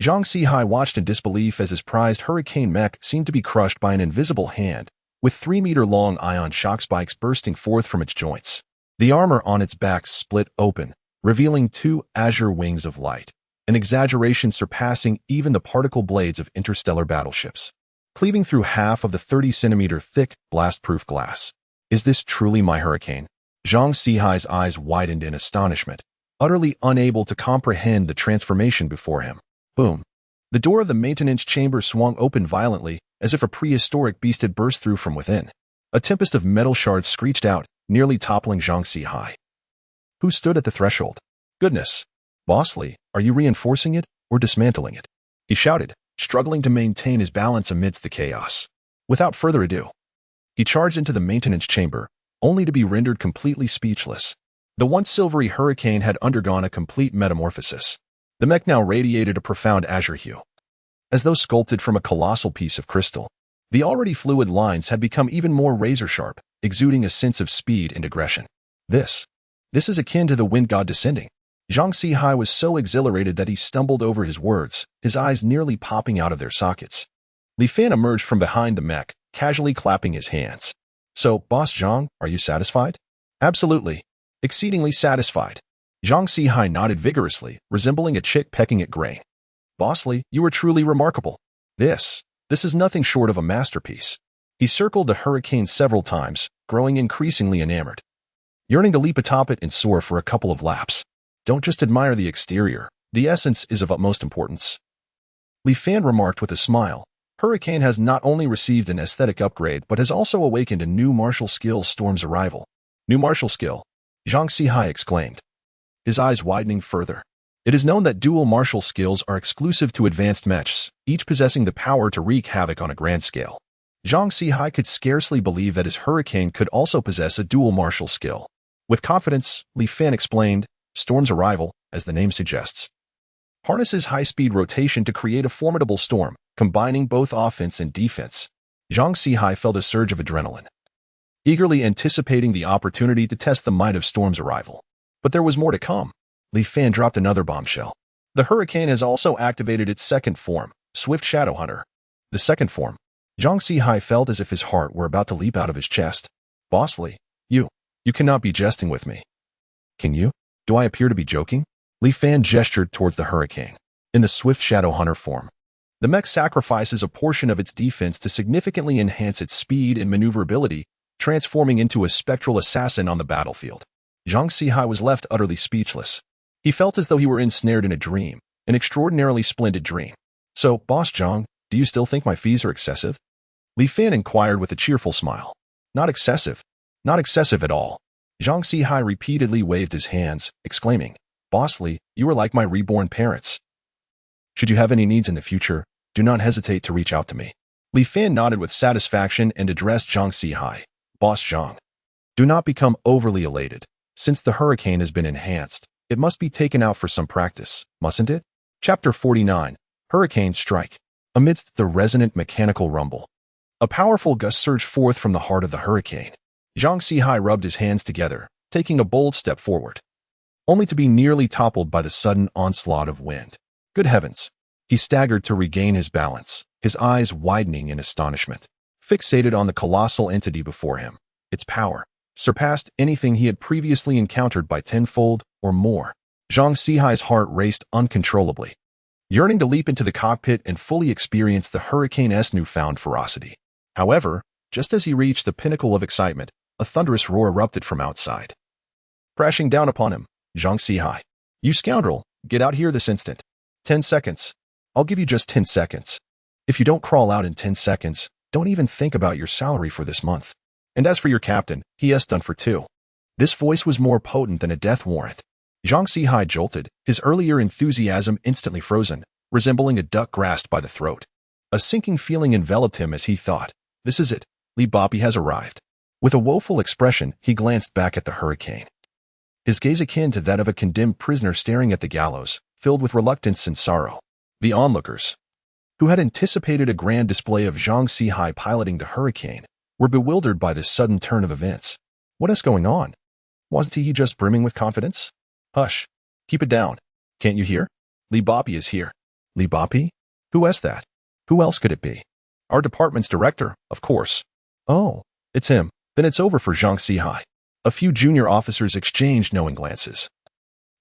Zhang Sihai watched in disbelief as his prized hurricane mech seemed to be crushed by an invisible hand, with 3-meter-long ion shock spikes bursting forth from its joints. The armor on its back split open, revealing 2 azure wings of light, an exaggeration surpassing even the particle blades of interstellar battleships, cleaving through half of the 30-centimeter thick, blast-proof glass. Is this truly my hurricane? Zhang Sihai's eyes widened in astonishment, utterly unable to comprehend the transformation before him. Boom. The door of the maintenance chamber swung open violently, as if a prehistoric beast had burst through from within. A tempest of metal shards screeched out, nearly toppling Zhang Sihai, who stood at the threshold. Goodness! Bossly, are you reinforcing it or dismantling it? He shouted, struggling to maintain his balance amidst the chaos. Without further ado, he charged into the maintenance chamber, only to be rendered completely speechless. The once silvery hurricane had undergone a complete metamorphosis. The mech now radiated a profound azure hue, as though sculpted from a colossal piece of crystal. The already fluid lines had become even more razor-sharp, exuding a sense of speed and aggression. This is akin to the wind god descending. Zhang Sihai was so exhilarated that he stumbled over his words, his eyes nearly popping out of their sockets. Li Fan emerged from behind the mech, casually clapping his hands. So, Boss Zhang, are you satisfied? Absolutely. Exceedingly satisfied. Zhang Sihai nodded vigorously, resembling a chick pecking at grain. Bossly, you are truly remarkable. This is nothing short of a masterpiece. He circled the hurricane several times, growing increasingly enamored, yearning to leap atop it and soar for a couple of laps. Don't just admire the exterior. The essence is of utmost importance. Li Fan remarked with a smile. Hurricane has not only received an aesthetic upgrade, but has also awakened a new martial skill, Storm's arrival. New martial skill? Zhang Sihai exclaimed, his eyes widening further. It is known that dual martial skills are exclusive to advanced mechs, each possessing the power to wreak havoc on a grand scale. Zhang Sihai could scarcely believe that his hurricane could also possess a dual martial skill. With confidence, Li Fan explained, Storm's arrival, as the name suggests, harnesses high-speed rotation to create a formidable storm, combining both offense and defense. Zhang Sihai felt a surge of adrenaline, eagerly anticipating the opportunity to test the might of Storm's arrival. But there was more to come. Li Fan dropped another bombshell. The hurricane has also activated its second form, Swift Shadow Hunter. The second form. Zhang Sihai felt as if his heart were about to leap out of his chest. Bossly, you cannot be jesting with me. Can you? Do I appear to be joking? Li Fan gestured towards the hurricane. In the Swift Shadow Hunter form, the mech sacrifices a portion of its defense to significantly enhance its speed and maneuverability, transforming into a spectral assassin on the battlefield. Zhang Sihai was left utterly speechless. He felt as though he were ensnared in a dream, an extraordinarily splendid dream. So, Boss Zhang, do you still think my fees are excessive? Li Fan inquired with a cheerful smile. Not excessive. Not excessive at all. Zhang Sihai repeatedly waved his hands, exclaiming, Bossly, you are like my reborn parents. Should you have any needs in the future, do not hesitate to reach out to me. Li Fan nodded with satisfaction and addressed Zhang Sihai. Boss Zhang, do not become overly elated. Since the hurricane has been enhanced, it must be taken out for some practice, mustn't it? Chapter 49, Hurricane Strike. Amidst the resonant mechanical rumble, a powerful gust surged forth from the heart of the hurricane. Zhang Sihai rubbed his hands together, taking a bold step forward, only to be nearly toppled by the sudden onslaught of wind. Good heavens! He staggered to regain his balance, his eyes widening in astonishment, fixated on the colossal entity before him. Its power surpassed anything he had previously encountered by tenfold or more. Zhang Sihai's heart raced uncontrollably, yearning to leap into the cockpit and fully experience the hurricane's newfound ferocity. However, just as he reached the pinnacle of excitement, a thunderous roar erupted from outside, crashing down upon him. Zhang Sihai, you scoundrel, get out here this instant. 10 seconds. I'll give you just 10 seconds. If you don't crawl out in 10 seconds, don't even think about your salary for this month. And as for your captain, he has done for 2. This voice was more potent than a death warrant. Zhang Sihai jolted, his earlier enthusiasm instantly frozen, resembling a duck grasped by the throat. A sinking feeling enveloped him as he thought, This is it. Li Bapi has arrived. With a woeful expression, he glanced back at the hurricane. His gaze akin to that of a condemned prisoner staring at the gallows, filled with reluctance and sorrow. The onlookers, who had anticipated a grand display of Zhang Sihai piloting the hurricane, were bewildered by this sudden turn of events. What is going on? Wasn't he just brimming with confidence? Hush. Keep it down. Can't you hear? Li Bapi is here. Li Bapi? Who is that? Who else could it be? Our department's director, of course. Oh, it's him. Then it's over for Zhang Sihai. A few junior officers exchanged knowing glances,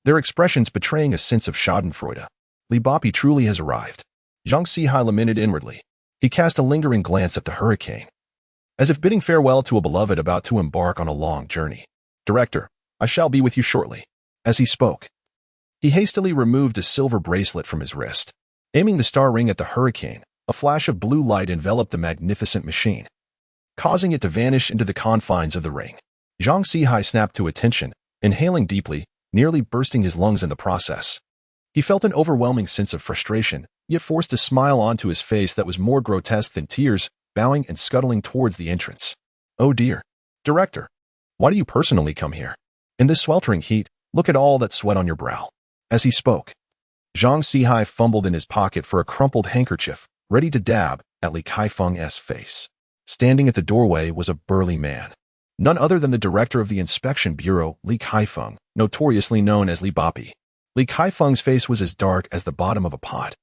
their expressions betraying a sense of schadenfreude. Li Bapi truly has arrived. Zhang Sihai lamented inwardly. He cast a lingering glance at the hurricane, as if bidding farewell to a beloved about to embark on a long journey. Director, I shall be with you shortly. As he spoke, he hastily removed a silver bracelet from his wrist. Aiming the star ring at the hurricane, a flash of blue light enveloped the magnificent machine, causing it to vanish into the confines of the ring. Zhang Sihai snapped to attention, inhaling deeply, nearly bursting his lungs in the process. He felt an overwhelming sense of frustration, yet forced a smile onto his face that was more grotesque than tears, bowing and scuttling towards the entrance. Oh dear. Director, why do you personally come here? In this sweltering heat, look at all that sweat on your brow. As he spoke, Zhang Sihai fumbled in his pocket for a crumpled handkerchief, ready to dab at Li Kaifeng's face. Standing at the doorway was a burly man, none other than the director of the Inspection Bureau, Li Kaifeng, notoriously known as Li Bapi. Li Kaifeng's face was as dark as the bottom of a pot.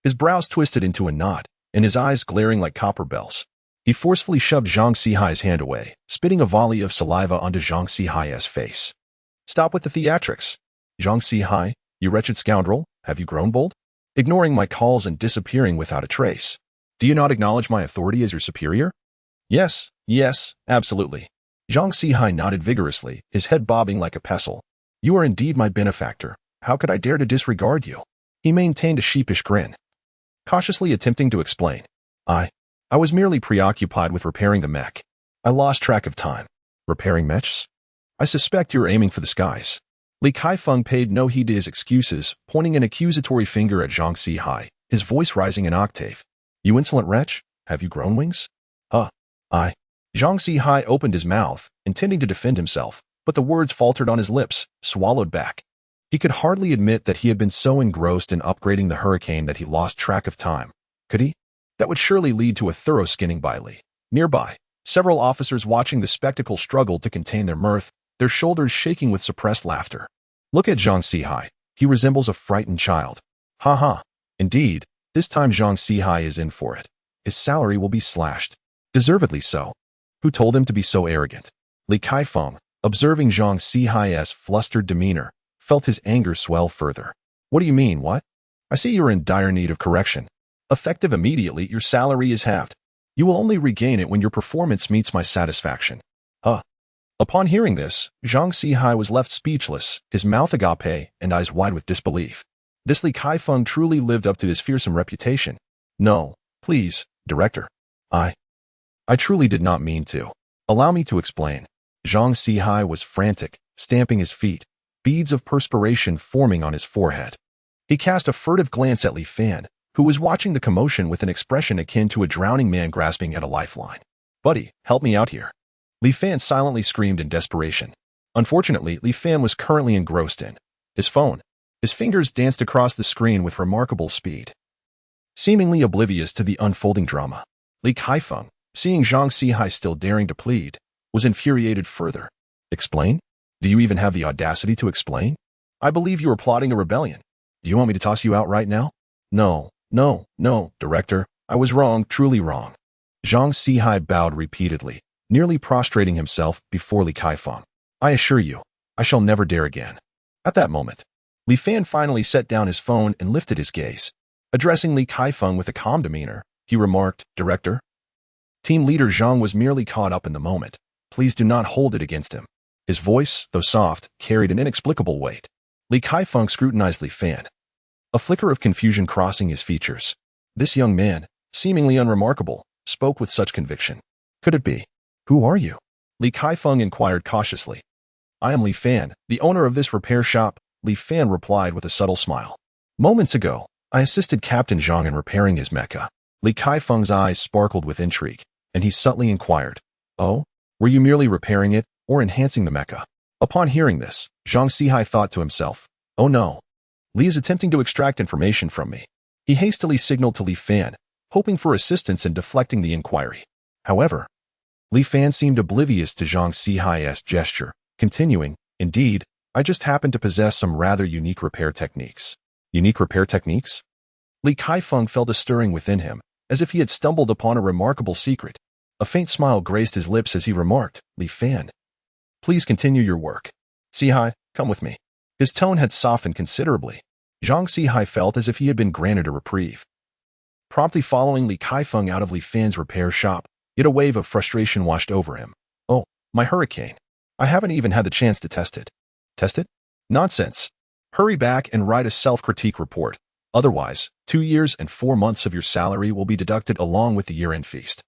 His brows twisted into a knot, and his eyes glaring like copper bells. He forcefully shoved Zhang Sihai's hand away, spitting a volley of saliva onto Zhang Sihai's face. Stop with the theatrics. Zhang Sihai, you wretched scoundrel, have you grown bold? Ignoring my calls and disappearing without a trace. Do you not acknowledge my authority as your superior? Yes, absolutely. Zhang Sihai nodded vigorously, his head bobbing like a pestle. You are indeed my benefactor. How could I dare to disregard you? He maintained a sheepish grin, cautiously attempting to explain. I was merely preoccupied with repairing the mech. I lost track of time. Repairing mechs? I suspect you're aiming for the skies. Li Kaifeng paid no heed to his excuses, pointing an accusatory finger at Zhang Sihai, his voice rising an octave. You insolent wretch, have you grown wings? Zhang Sihai opened his mouth, intending to defend himself, but the words faltered on his lips, swallowed back. He could hardly admit that he had been so engrossed in upgrading the hurricane that he lost track of time. Could he? That would surely lead to a thorough skinning by Li. Nearby, several officers watching the spectacle struggled to contain their mirth, their shoulders shaking with suppressed laughter. Look at Zhang Sihai. He resembles a frightened child. Ha. Indeed, this time Zhang Sihai is in for it. His salary will be slashed. Deservedly so. Who told him to be so arrogant? Li Kaifeng, observing Zhang Sihai's flustered demeanor, felt his anger swell further. What do you mean, what? I see you're in dire need of correction. Effective immediately, your salary is halved. You will only regain it when your performance meets my satisfaction. Upon hearing this, Zhang Sihai was left speechless, his mouth agape and eyes wide with disbelief. This Li Kaifeng truly lived up to his fearsome reputation. No, please, director. I truly did not mean to. Allow me to explain. Zhang Sihai was frantic, stamping his feet, beads of perspiration forming on his forehead. He cast a furtive glance at Li Fan, who was watching the commotion with an expression akin to a drowning man grasping at a lifeline. Buddy, help me out here. Li Fan silently screamed in desperation. Unfortunately, Li Fan was currently engrossed in his phone. His fingers danced across the screen with remarkable speed, seemingly oblivious to the unfolding drama. Li Kaifeng, seeing Zhang Sihai still daring to plead, was infuriated further. Explain? Do you even have the audacity to explain? I believe you are plotting a rebellion. Do you want me to toss you out right now? No, director. I was wrong, truly wrong. Zhang Sihai bowed repeatedly, nearly prostrating himself before Li Kaifeng. I assure you, I shall never dare again. At that moment, Li Fan finally set down his phone and lifted his gaze. Addressing Li Kaifeng with a calm demeanor, he remarked, Director, Team Leader Zhang was merely caught up in the moment. Please do not hold it against him. His voice, though soft, carried an inexplicable weight. Li Kaifeng scrutinized Li Fan, a flicker of confusion crossing his features. This young man, seemingly unremarkable, spoke with such conviction. Could it be? Who are you? Li Kaifeng inquired cautiously. I am Li Fan, the owner of this repair shop, Li Fan replied with a subtle smile. Moments ago, I assisted Captain Zhang in repairing his mecha. Li Kaifeng's eyes sparkled with intrigue, and he subtly inquired, "Oh, were you merely repairing it or enhancing the mecha?" Upon hearing this, Zhang Sihai thought to himself, "Oh no, Li is attempting to extract information from me." He hastily signaled to Li Fan, hoping for assistance in deflecting the inquiry. However, Li Fan seemed oblivious to Zhang Sihai's gesture, continuing, "Indeed, I just happen to possess some rather unique repair techniques." Unique repair techniques? Li Kaifeng felt a stirring within him, as if he had stumbled upon a remarkable secret. A faint smile graced his lips as he remarked, "Li Fan, please continue your work. Sihai, come with me." His tone had softened considerably. Zhang Sihai felt as if he had been granted a reprieve. Promptly following Li Kaifeng out of Li Fan's repair shop, yet a wave of frustration washed over him. "Oh, my hurricane. I haven't even had the chance to test it." "Test it? Nonsense. Hurry back and write a self-critique report. Otherwise, 2 years and 4 months of your salary will be deducted along with the year-end feast."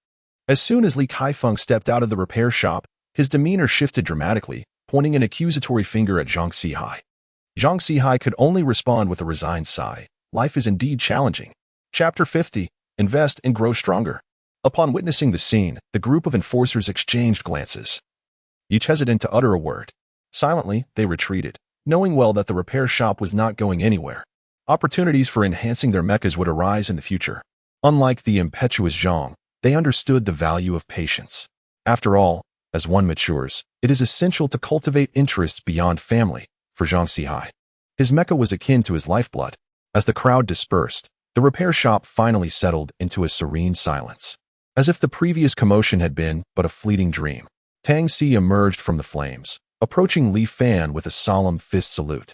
As soon as Li Kaifeng stepped out of the repair shop, his demeanor shifted dramatically, pointing an accusatory finger at Zhang Sihai. Zhang Sihai could only respond with a resigned sigh. Life is indeed challenging. Chapter 50. Invest and grow stronger. Upon witnessing the scene, the group of enforcers exchanged glances, each hesitant to utter a word. Silently, they retreated, knowing well that the repair shop was not going anywhere. Opportunities for enhancing their mechas would arise in the future. Unlike the impetuous Zhang, they understood the value of patience. After all, as one matures, it is essential to cultivate interests beyond family. For Zhang Sihai, his mecha was akin to his lifeblood. As the crowd dispersed, the repair shop finally settled into a serene silence. As if the previous commotion had been but a fleeting dream, Tang Si emerged from the flames, approaching Li Fan with a solemn fist salute.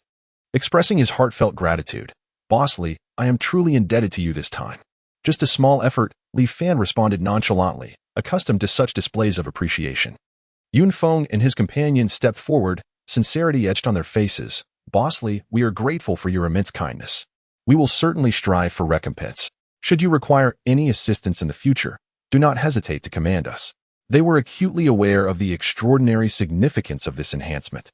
Expressing his heartfelt gratitude, "Boss Li, I am truly indebted to you this time." "Just a small effort," Li Fan responded nonchalantly, accustomed to such displays of appreciation. Yun Feng and his companions stepped forward, sincerity etched on their faces. "Boss Li, we are grateful for your immense kindness. We will certainly strive for recompense. Should you require any assistance in the future, do not hesitate to command us." They were acutely aware of the extraordinary significance of this enhancement,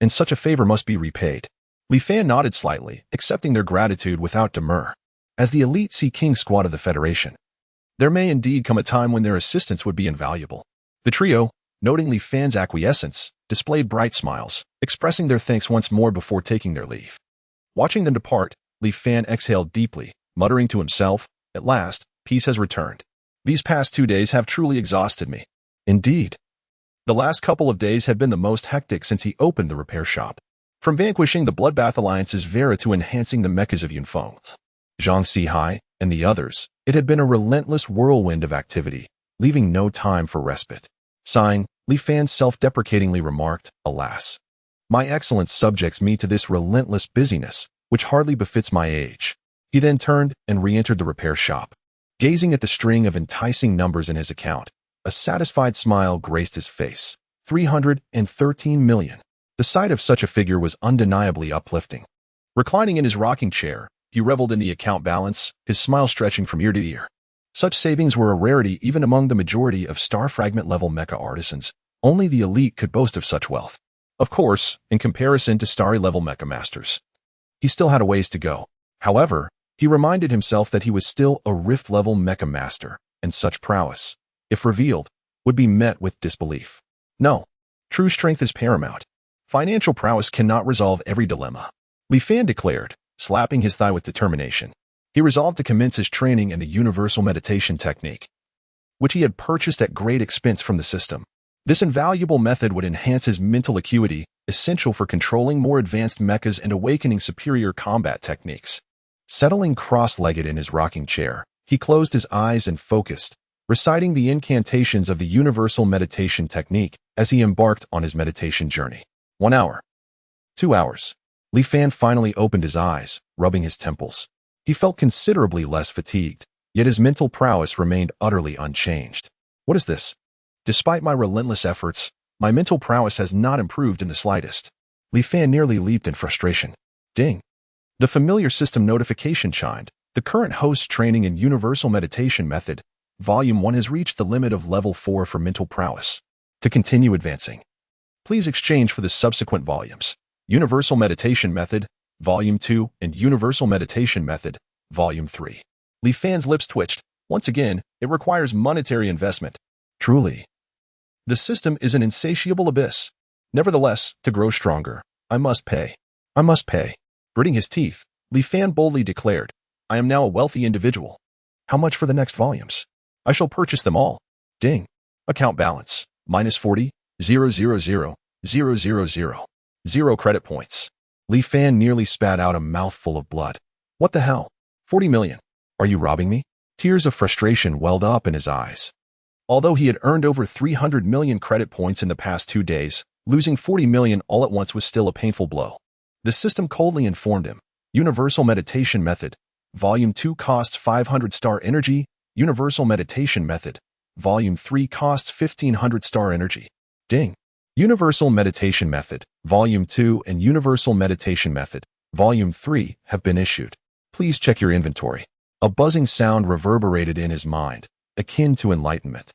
and such a favor must be repaid. Li Fan nodded slightly, accepting their gratitude without demur. As the elite Sea King squad of the Federation, there may indeed come a time when their assistance would be invaluable. The trio, noting Li Fan's acquiescence, displayed bright smiles, expressing their thanks once more before taking their leave. Watching them depart, Li Fan exhaled deeply, muttering to himself, "At last, peace has returned. These past 2 days have truly exhausted me." Indeed, the last couple of days had been the most hectic since he opened the repair shop. From vanquishing the Bloodbath Alliance's Vera to enhancing the mechas of Yunfeng, Zhang Sihai, and the others, it had been a relentless whirlwind of activity, leaving no time for respite. Sighing, Li Fan self-deprecatingly remarked, "Alas, my excellence subjects me to this relentless busyness, which hardly befits my age." He then turned and re-entered the repair shop. Gazing at the string of enticing numbers in his account, a satisfied smile graced his face. 313 million. The sight of such a figure was undeniably uplifting. Reclining in his rocking chair, he reveled in the account balance, his smile stretching from ear to ear. Such savings were a rarity even among the majority of star fragment-level mecha artisans. Only the elite could boast of such wealth. Of course, in comparison to starry-level mecha masters, he still had a ways to go. However, he reminded himself that he was still a rift-level mecha master, and such prowess, if revealed, would be met with disbelief. No, true strength is paramount. Financial prowess cannot resolve every dilemma, Li Fan declared, slapping his thigh with determination. He resolved to commence his training in the universal meditation technique, which he had purchased at great expense from the system. This invaluable method would enhance his mental acuity, essential for controlling more advanced mechas and awakening superior combat techniques. Settling cross-legged in his rocking chair, he closed his eyes and focused, reciting the incantations of the universal meditation technique as he embarked on his meditation journey. 1 hour. 2 hours. Li Fan finally opened his eyes, rubbing his temples. He felt considerably less fatigued, yet his mental prowess remained utterly unchanged. What is this? Despite my relentless efforts, my mental prowess has not improved in the slightest. Li Fan nearly leaped in frustration. Ding. The familiar system notification chimed. The current host training in Universal Meditation Method, Volume 1 has reached the limit of Level 4 for mental prowess. To continue advancing, please exchange for the subsequent volumes, Universal Meditation Method, Volume 2, and Universal Meditation Method, Volume 3. Li Fan's lips twitched. Once again, it requires monetary investment. Truly, the system is an insatiable abyss. Nevertheless, to grow stronger, I must pay. I must pay. Gritting his teeth, Li Fan boldly declared, I am now a wealthy individual. How much for the next volumes? I shall purchase them all. Ding. Account balance, -40, 000, 0 credit points. Li Fan nearly spat out a mouthful of blood. What the hell? 40 million. Are you robbing me? Tears of frustration welled up in his eyes. Although he had earned over 300 million credit points in the past 2 days, losing 40 million all at once was still a painful blow. The system coldly informed him, Universal Meditation Method, Volume 2 costs 500 star energy, Universal Meditation Method, Volume 3 costs 1500 star energy. Ding. Universal Meditation Method, Volume 2 and Universal Meditation Method, Volume 3 have been issued. Please check your inventory. A buzzing sound reverberated in his mind, akin to enlightenment.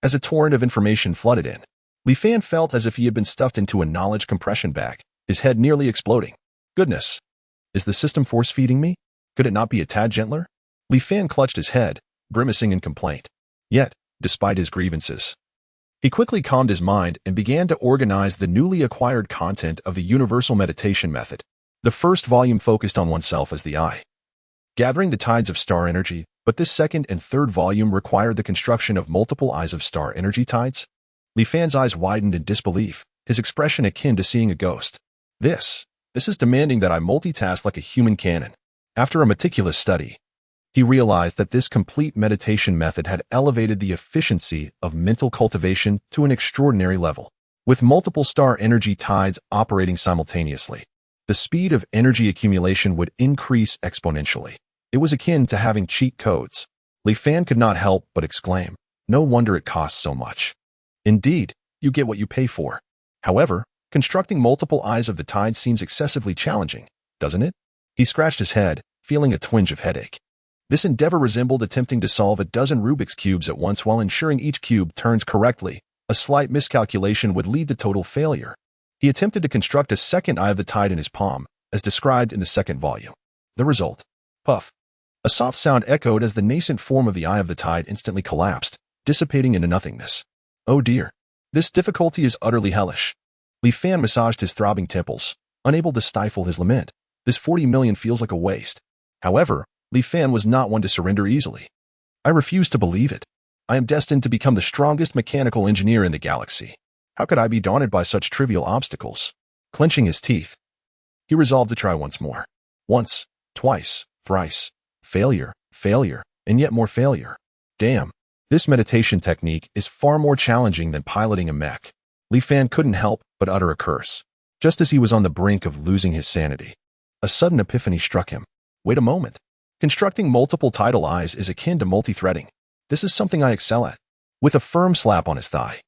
As a torrent of information flooded in, Li Fan felt as if he had been stuffed into a knowledge compression bag, his head nearly exploding. Goodness! Is the system force-feeding me? Could it not be a tad gentler? Li Fan clutched his head, grimacing in complaint. Yet, despite his grievances, he quickly calmed his mind and began to organize the newly acquired content of the Universal Meditation Method. The first volume focused on oneself as the eye, gathering the tides of star energy, but this second and third volume required the construction of multiple eyes of star energy tides. Li Fan's eyes widened in disbelief, his expression akin to seeing a ghost. This is demanding that I multitask like a human cannon. After a meticulous study, he realized that this complete meditation method had elevated the efficiency of mental cultivation to an extraordinary level. With multiple star energy tides operating simultaneously, the speed of energy accumulation would increase exponentially. It was akin to having cheat codes. Li Fan could not help but exclaim, no wonder it costs so much. Indeed, you get what you pay for. However, constructing multiple eyes of the tide seems excessively challenging, doesn't it? He scratched his head, feeling a twinge of headache. This endeavor resembled attempting to solve a dozen Rubik's Cubes at once while ensuring each cube turns correctly. A slight miscalculation would lead to total failure. He attempted to construct a second eye of the tide in his palm, as described in the second volume. The result? Puff. A soft sound echoed as the nascent form of the eye of the tide instantly collapsed, dissipating into nothingness. Oh dear. This difficulty is utterly hellish. Li Fan massaged his throbbing temples, unable to stifle his lament. This 40 million feels like a waste. However, Li Fan was not one to surrender easily. I refuse to believe it. I am destined to become the strongest mechanical engineer in the galaxy. How could I be daunted by such trivial obstacles? Clenching his teeth, he resolved to try once more. Once, twice, thrice. Failure, failure, and yet more failure. Damn. This meditation technique is far more challenging than piloting a mech. Li Fan couldn't help but utter a curse. Just as he was on the brink of losing his sanity, a sudden epiphany struck him. Wait a moment. Constructing multiple tidal eyes is akin to multi-threading. This is something I excel at. With a firm slap on his thigh,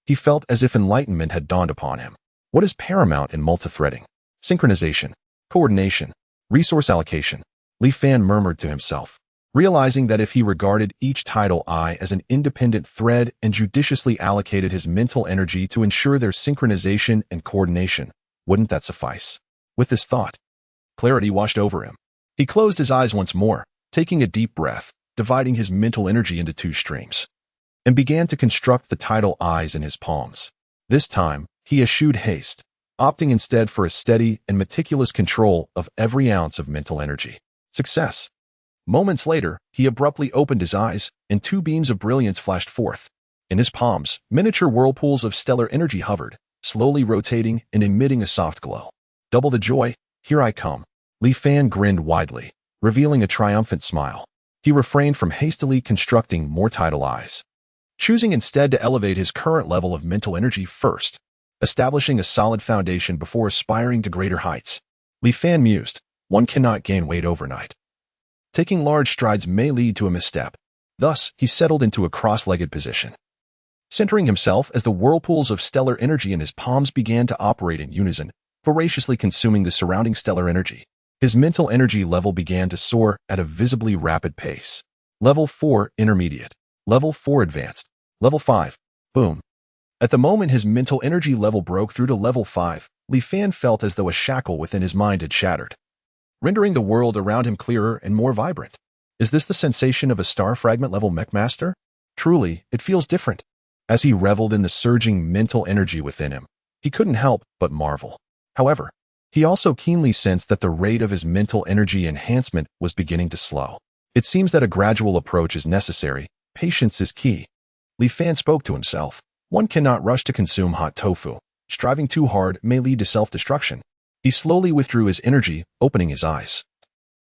he felt as if enlightenment had dawned upon him. What is paramount in multi-threading? Synchronization, coordination, resource allocation. Li Fan murmured to himself, realizing that if he regarded each tidal eye as an independent thread and judiciously allocated his mental energy to ensure their synchronization and coordination, wouldn't that suffice? With this thought, clarity washed over him. He closed his eyes once more, taking a deep breath, dividing his mental energy into 2 streams, and began to construct the tidal eyes in his palms. This time, he eschewed haste, opting instead for a steady and meticulous control of every ounce of mental energy. Success. Moments later, he abruptly opened his eyes, and 2 beams of brilliance flashed forth. In his palms, miniature whirlpools of stellar energy hovered, slowly rotating and emitting a soft glow. Double the joy, here I come. Li Fan grinned widely, revealing a triumphant smile. He refrained from hastily constructing more tidal eyes, choosing instead to elevate his current level of mental energy first, establishing a solid foundation before aspiring to greater heights. Li Fan mused, one cannot gain weight overnight. Taking large strides may lead to a misstep. Thus, he settled into a cross-legged position, centering himself as the whirlpools of stellar energy in his palms began to operate in unison, voraciously consuming the surrounding stellar energy. His mental energy level began to soar at a visibly rapid pace. Level 4 Intermediate. Level 4 Advanced. Level 5. Boom. At the moment his mental energy level broke through to level 5, Li Fan felt as though a shackle within his mind had shattered, rendering the world around him clearer and more vibrant. Is this the sensation of a star fragment level mech master? Truly, it feels different. As he reveled in the surging mental energy within him, he couldn't help but marvel. However, he also keenly sensed that the rate of his mental energy enhancement was beginning to slow. It seems that a gradual approach is necessary. Patience is key. Li Fan spoke to himself. One cannot rush to consume hot tofu. Striving too hard may lead to self-destruction. He slowly withdrew his energy, opening his eyes,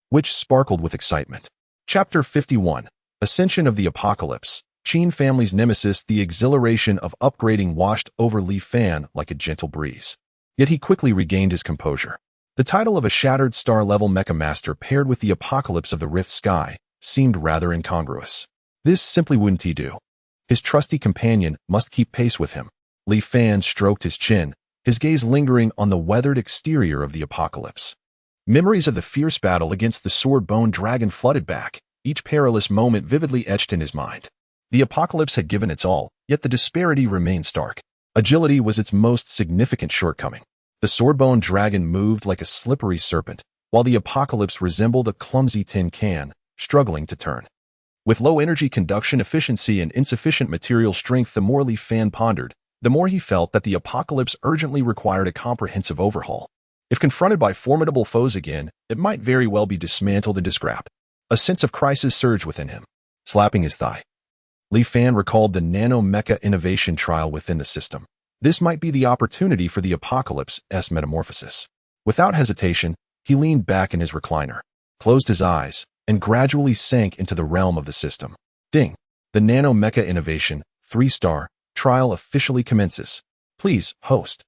which sparkled with excitement. Chapter 51. Ascension of the Apocalypse. Qin family's nemesis. The exhilaration of upgrading washed over Li Fan like a gentle breeze. Yet he quickly regained his composure. The title of a shattered star-level mecha master paired with the apocalypse of the Rift Sky seemed rather incongruous. This simply wouldn't he do. His trusty companion must keep pace with him. Li Fan stroked his chin, his gaze lingering on the weathered exterior of the apocalypse. Memories of the fierce battle against the sword-boned dragon flooded back, each perilous moment vividly etched in his mind. The apocalypse had given its all, yet the disparity remained stark. Agility was its most significant shortcoming. The sword-boned dragon moved like a slippery serpent, while the apocalypse resembled a clumsy tin can, struggling to turn. With low energy conduction efficiency and insufficient material strength, the more Li Fan pondered, the more he felt that the apocalypse urgently required a comprehensive overhaul. If confronted by formidable foes again, it might very well be dismantled into scrap. A sense of crisis surged within him. Slapping his thigh, Li Fan recalled the nano-mecha innovation trial within the system. This might be the opportunity for the apocalypse's metamorphosis. Without hesitation, he leaned back in his recliner, closed his eyes, and gradually sank into the realm of the system. Ding! The nano-mecha innovation, 3-star, trial officially commences. Please, host.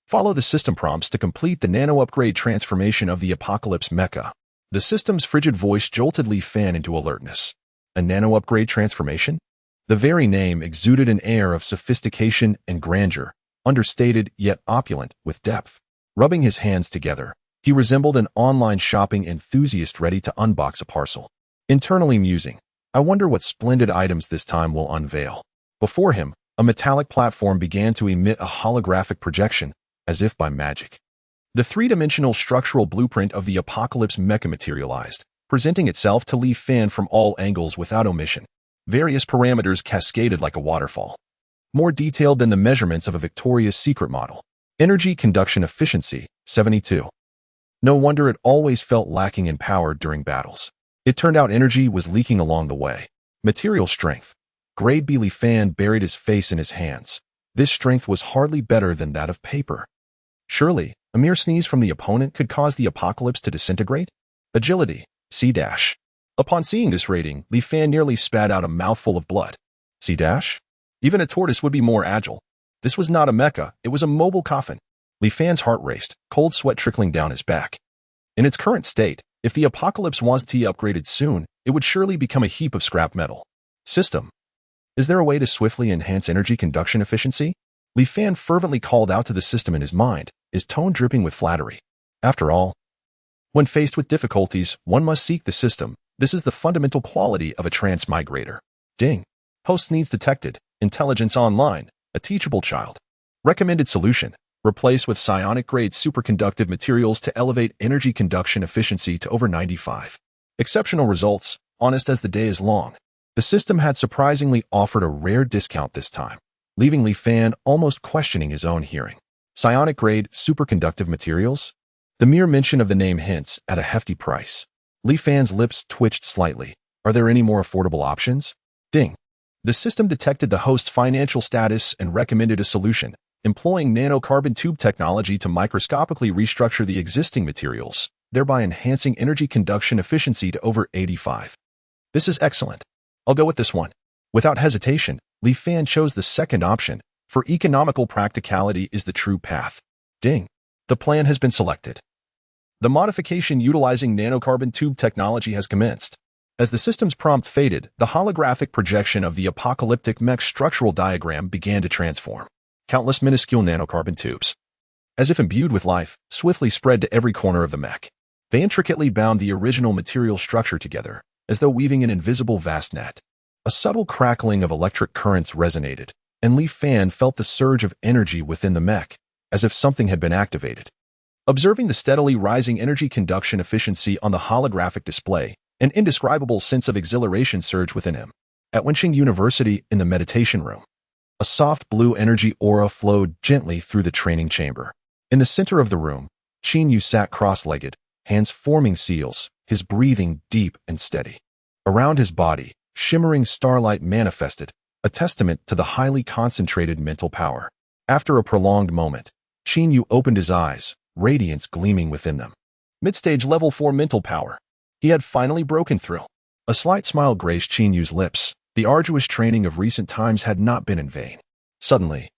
Follow the system prompts to complete the nano-upgrade transformation of the Apocalypse Mecha. The system's frigid voice jolted Li Fan into alertness. A nano-upgrade transformation? The very name exuded an air of sophistication and grandeur, understated yet opulent with depth. Rubbing his hands together, he resembled an online shopping enthusiast ready to unbox a parcel. Internally musing, I wonder what splendid items this time will unveil. Before him, a metallic platform began to emit a holographic projection, as if by magic. The three-dimensional structural blueprint of the Apocalypse Mecha materialized, presenting itself to Li Fan from all angles without omission. Various parameters cascaded like a waterfall, more detailed than the measurements of a Victoria's Secret model. Energy conduction efficiency, 72. No wonder it always felt lacking in power during battles. It turned out energy was leaking along the way. Material strength. Grade B. Li Fan buried his face in his hands. This strength was hardly better than that of paper. Surely, a mere sneeze from the opponent could cause the apocalypse to disintegrate? Agility, C-. Upon seeing this rating, Li Fan nearly spat out a mouthful of blood. C-. Even a tortoise would be more agile. This was not a mecha, it was a mobile coffin. Li Fan's heart raced, cold sweat trickling down his back. In its current state, if the apocalypse was to be upgraded soon, it would surely become a heap of scrap metal. System. Is there a way to swiftly enhance energy conduction efficiency? Li Fan fervently called out to the system in his mind, his tone dripping with flattery. After all, when faced with difficulties, one must seek the system. This is the fundamental quality of a transmigrator. Ding. Host needs detected. Intelligence online. A teachable child. Recommended solution. Replace with psionic-grade superconductive materials to elevate energy conduction efficiency to over 95. Exceptional results, honest as the day is long. The system had surprisingly offered a rare discount this time, leaving Li Fan almost questioning his own hearing. Psionic-grade superconductive materials? The mere mention of the name hints at a hefty price. Li Fan's lips twitched slightly. Are there any more affordable options? Ding. The system detected the host's financial status and recommended a solution, employing nanocarbon tube technology to microscopically restructure the existing materials, thereby enhancing energy conduction efficiency to over 85. This is excellent. I'll go with this one. Without hesitation, Li Fan chose the second option, for economical practicality is the true path. Ding. The plan has been selected. The modification utilizing nanocarbon tube technology has commenced. As the system's prompt faded, the holographic projection of the apocalyptic mech structural diagram began to transform. Countless minuscule nanocarbon tubes, as if imbued with life, swiftly spread to every corner of the mech. They intricately bound the original material structure together, as though weaving an invisible vast net. A subtle crackling of electric currents resonated, and Li Fan felt the surge of energy within the mech, as if something had been activated. Observing the steadily rising energy conduction efficiency on the holographic display, an indescribable sense of exhilaration surged within him. At Wenqing University in the meditation room, A soft blue energy aura flowed gently through the training chamber. In the center of the room, Qin sat cross-legged, hands forming seals, his breathing deep and steady. Around his body, shimmering starlight manifested, a testament to the highly concentrated mental power. After a prolonged moment, Qin opened his eyes, radiance gleaming within them. Mid-stage level 4 mental power. He had finally broken through. A slight smile graced Qin lips. The arduous training of recent times had not been in vain. Suddenly,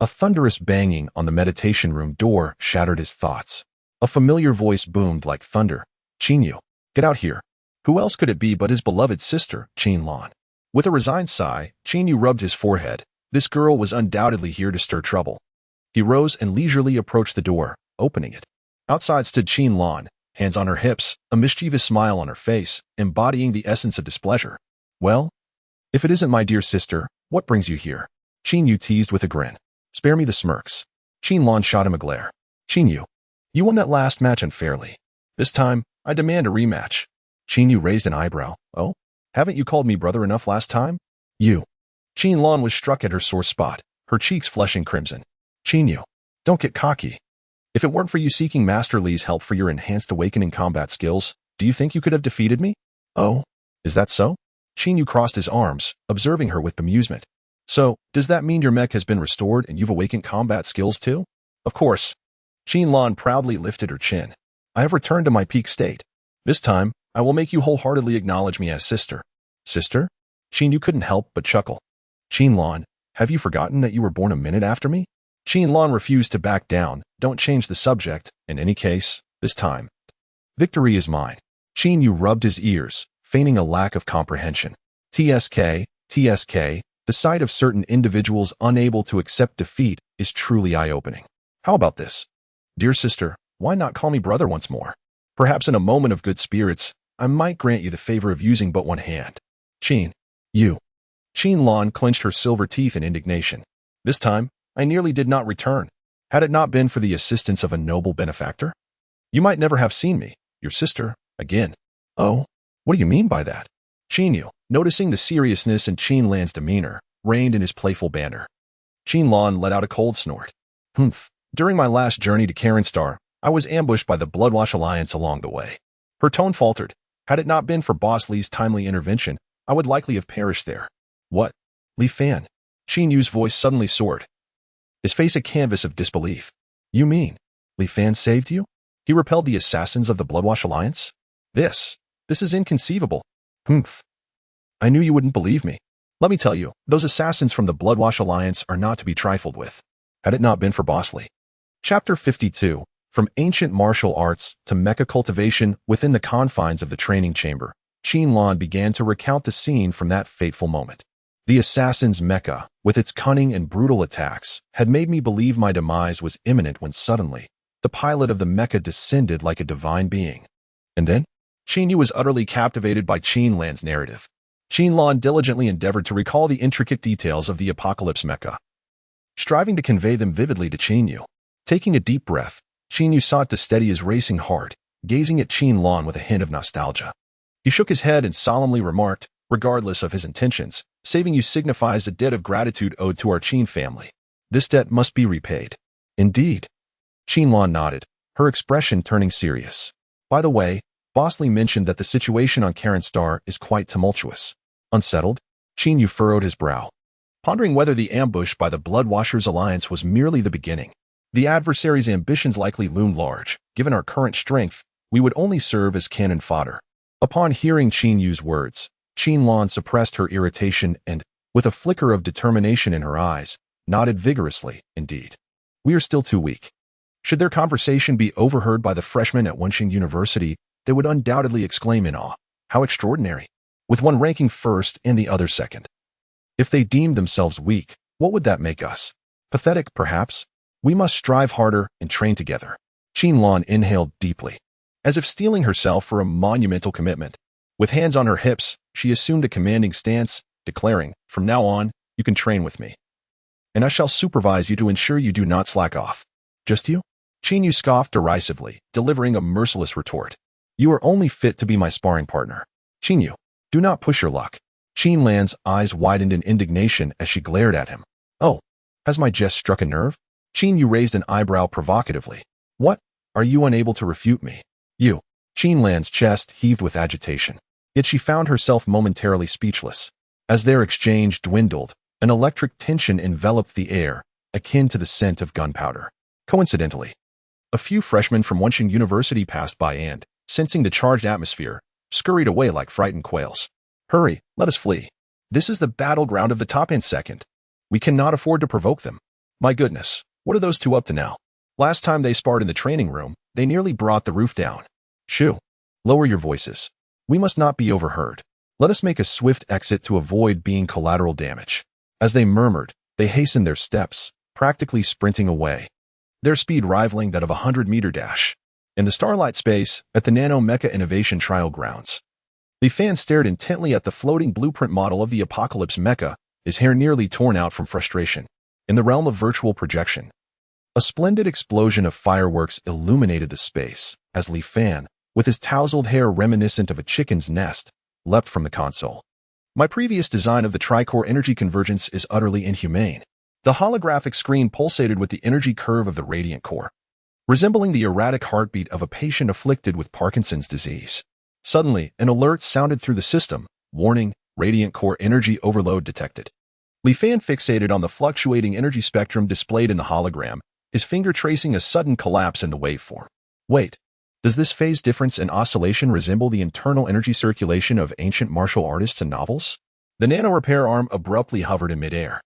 a thunderous banging on the meditation room door shattered his thoughts. A familiar voice boomed like thunder. Qin, get out here. Who else could it be but his beloved sister, Qin Lan? With a resigned sigh, Qin rubbed his forehead. This girl was undoubtedly here to stir trouble. He rose and leisurely approached the door, opening it. Outside stood Qin Lan, hands on her hips, a mischievous smile on her face, embodying the essence of displeasure. Well, if it isn't my dear sister, what brings you here? Qin teased with a grin. Spare me the smirks. Qin Lan shot him a glare. Qin, you won that last match unfairly. This time, I demand a rematch. Qin raised an eyebrow. Oh? Haven't you called me brother enough last time? You. Qin Lan was struck at her sore spot, her cheeks flushing crimson. Qin, don't get cocky. If it weren't for you seeking Master Li's help for your enhanced awakening combat skills, do you think you could have defeated me? Oh, is that so? Qin crossed his arms, observing her with bemusement. So, does that mean your mech has been restored and you've awakened combat skills too? Of course. Qin Lan proudly lifted her chin. I have returned to my peak state. This time, I will make you wholeheartedly acknowledge me as sister. Sister? Qin couldn't help but chuckle. Qin Lan, have you forgotten that you were born a minute after me? Qin Lan refused to back down. Don't change the subject. In any case, this time. Victory is mine. Qin rubbed his ears, feigning a lack of comprehension. TSK, the sight of certain individuals unable to accept defeat is truly eye-opening. How about this? Dear sister, why not call me brother once more? Perhaps in a moment of good spirits, I might grant you the favor of using but one hand. Qin, you. Qin Lan clenched her silver teeth in indignation. This time, I nearly did not return. Had it not been for the assistance of a noble benefactor, you might never have seen me, your sister, again. Oh, what do you mean by that? Qin, noticing the seriousness in Qin Lan's demeanor, reined in his playful banter. Qin Lan let out a cold snort. Humph. During my last journey to Karenstar, I was ambushed by the Bloodwash Alliance along the way. Her tone faltered. Had it not been for Boss Li's timely intervention, I would likely have perished there. What? Li Fan? Qin voice suddenly soared, his face a canvas of disbelief. You mean, Li Fan saved you? He repelled the assassins of the Bloodwash Alliance? This is inconceivable. Humph. I knew you wouldn't believe me. Let me tell you, those assassins from the Bloodwash Alliance are not to be trifled with. Had it not been for Boss Li. Chapter 52. From ancient martial arts to mecha cultivation within the confines of the training chamber, Qin Lan began to recount the scene from that fateful moment. The assassin's mecha, with its cunning and brutal attacks, had made me believe my demise was imminent when suddenly, the pilot of the mecha descended like a divine being. And then, Qin was utterly captivated by Qin Lan's narrative. Qin Lan diligently endeavored to recall the intricate details of the Apocalypse mecha, striving to convey them vividly to Qin. Taking a deep breath, Qin sought to steady his racing heart, gazing at Qin Lan with a hint of nostalgia. He shook his head and solemnly remarked, regardless of his intentions, saving you signifies a debt of gratitude owed to our Qin family. This debt must be repaid. Indeed. Qin Lan nodded, her expression turning serious. By the way, Boss Li mentioned that the situation on Karenstar is quite tumultuous. Unsettled, Qin furrowed his brow, pondering whether the ambush by the Bloodwashers Alliance was merely the beginning. The adversary's ambitions likely loomed large. Given our current strength, we would only serve as cannon fodder. Upon hearing Qin words, Qin Lan suppressed her irritation and, with a flicker of determination in her eyes, nodded vigorously, indeed. We are still too weak. Should their conversation be overheard by the freshmen at Wenxing University, they would undoubtedly exclaim in awe, how extraordinary, with one ranking first and the other second. If they deemed themselves weak, what would that make us? Pathetic, perhaps? We must strive harder and train together. Qin Lan inhaled deeply, as if steeling herself for a monumental commitment. With hands on her hips, she assumed a commanding stance, declaring, from now on, you can train with me. And I shall supervise you to ensure you do not slack off. Just you? Qin scoffed derisively, delivering a merciless retort. You are only fit to be my sparring partner. Qin, do not push your luck. Qin Lan's eyes widened in indignation as she glared at him. Oh, has my jest struck a nerve? Qin Yu raised an eyebrow provocatively. What? Are you unable to refute me? You. Qin Lan's chest heaved with agitation. Yet she found herself momentarily speechless. As their exchange dwindled, an electric tension enveloped the air, akin to the scent of gunpowder. Coincidentally, a few freshmen from Wenxing University passed by and, sensing the charged atmosphere, scurried away like frightened quails. Hurry, let us flee. This is the battleground of the top and second. We cannot afford to provoke them. My goodness, what are those two up to now? Last time they sparred in the training room, they nearly brought the roof down. Shoo. Lower your voices. We must not be overheard. Let us make a swift exit to avoid being collateral damage. As they murmured, they hastened their steps, practically sprinting away, their speed rivaling that of a 100-meter dash. In the starlight space, at the Mecha Innovation Trial Grounds, Li Fan stared intently at the floating blueprint model of the Apocalypse Mecha, his hair nearly torn out from frustration. In the realm of virtual projection, a splendid explosion of fireworks illuminated the space, as Li Fan, with his tousled hair reminiscent of a chicken's nest, leapt from the console. My previous design of the tricore energy convergence is utterly inhumane. The holographic screen pulsated with the energy curve of the radiant core, resembling the erratic heartbeat of a patient afflicted with Parkinson's disease. Suddenly, an alert sounded through the system. Warning, radiant core energy overload detected. Li Fan fixated on the fluctuating energy spectrum displayed in the hologram, his finger tracing a sudden collapse in the waveform. Wait, does this phase difference and oscillation resemble the internal energy circulation of ancient martial artists and novels? The nano-repair arm abruptly hovered in midair.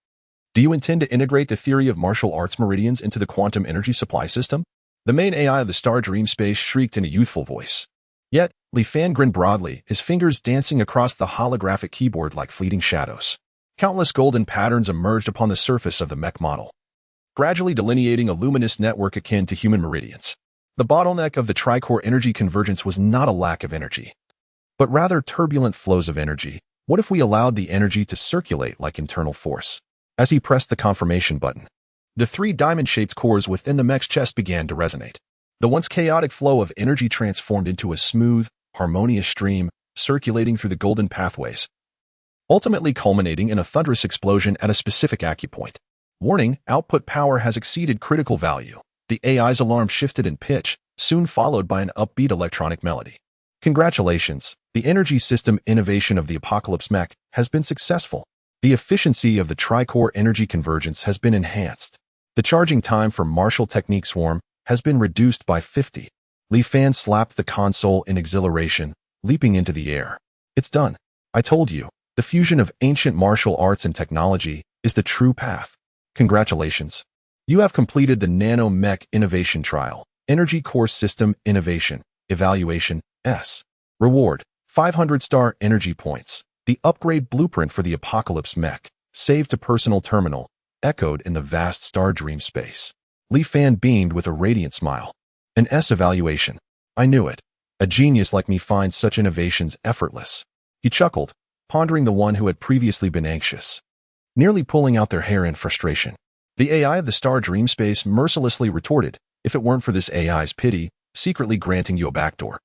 Do you intend to integrate the theory of martial arts meridians into the quantum energy supply system? The main AI of the Star Dream Space shrieked in a youthful voice. Yet, Li Fan grinned broadly, his fingers dancing across the holographic keyboard like fleeting shadows. Countless golden patterns emerged upon the surface of the Mech model, gradually delineating a luminous network akin to human meridians. The bottleneck of the tricore energy convergence was not a lack of energy, but rather turbulent flows of energy. What if we allowed the energy to circulate like internal force? As he pressed the confirmation button, the three diamond-shaped cores within the Mech's chest began to resonate. The once chaotic flow of energy transformed into a smooth, harmonious stream, circulating through the golden pathways, ultimately culminating in a thunderous explosion at a specific acupoint. Warning, output power has exceeded critical value. The AI's alarm shifted in pitch, soon followed by an upbeat electronic melody. Congratulations, the energy system innovation of the Apocalypse Mech has been successful. The efficiency of the tricore energy convergence has been enhanced. The charging time for Martial Technique Swarm has been reduced by 50. Li Fan slapped the console in exhilaration, leaping into the air. It's done. I told you, the fusion of ancient martial arts and technology is the true path. Congratulations. You have completed the Nano Mech Innovation Trial, Energy Core System Innovation, Evaluation, S. Reward, 500 star energy points. The upgrade blueprint for the Apocalypse Mech, saved to personal terminal, echoed in the vast star dream space. Li Fan beamed with a radiant smile. An S evaluation. I knew it. A genius like me finds such innovations effortless. He chuckled, pondering the one who had previously been anxious, nearly pulling out their hair in frustration. The AI of the Star Dream Space mercilessly retorted, if it weren't for this AI's pity, secretly granting you a backdoor,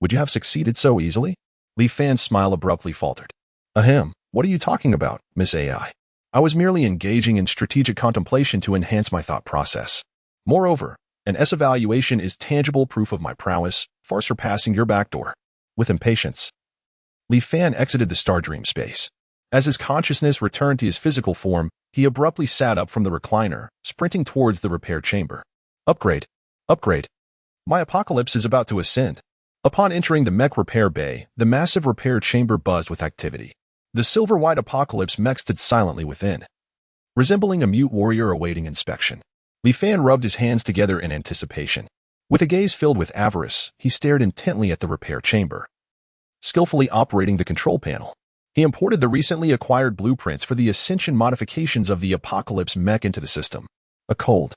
would you have succeeded so easily? Li Fan's smile abruptly faltered. Ahem, what are you talking about, Miss AI? I was merely engaging in strategic contemplation to enhance my thought process. Moreover, an S evaluation is tangible proof of my prowess, far surpassing your backdoor. With impatience, Li Fan exited the Star Dream Space. As his consciousness returned to his physical form, he abruptly sat up from the recliner, sprinting towards the repair chamber. Upgrade. Upgrade. My apocalypse is about to ascend. Upon entering the Mech repair bay, the massive repair chamber buzzed with activity. The silver-white Apocalypse Mech stood silently within, resembling a mute warrior awaiting inspection. Li Fan rubbed his hands together in anticipation. With a gaze filled with avarice, he stared intently at the repair chamber, skillfully operating the control panel. He imported the recently acquired blueprints for the ascension modifications of the Apocalypse Mech into the system. A cold,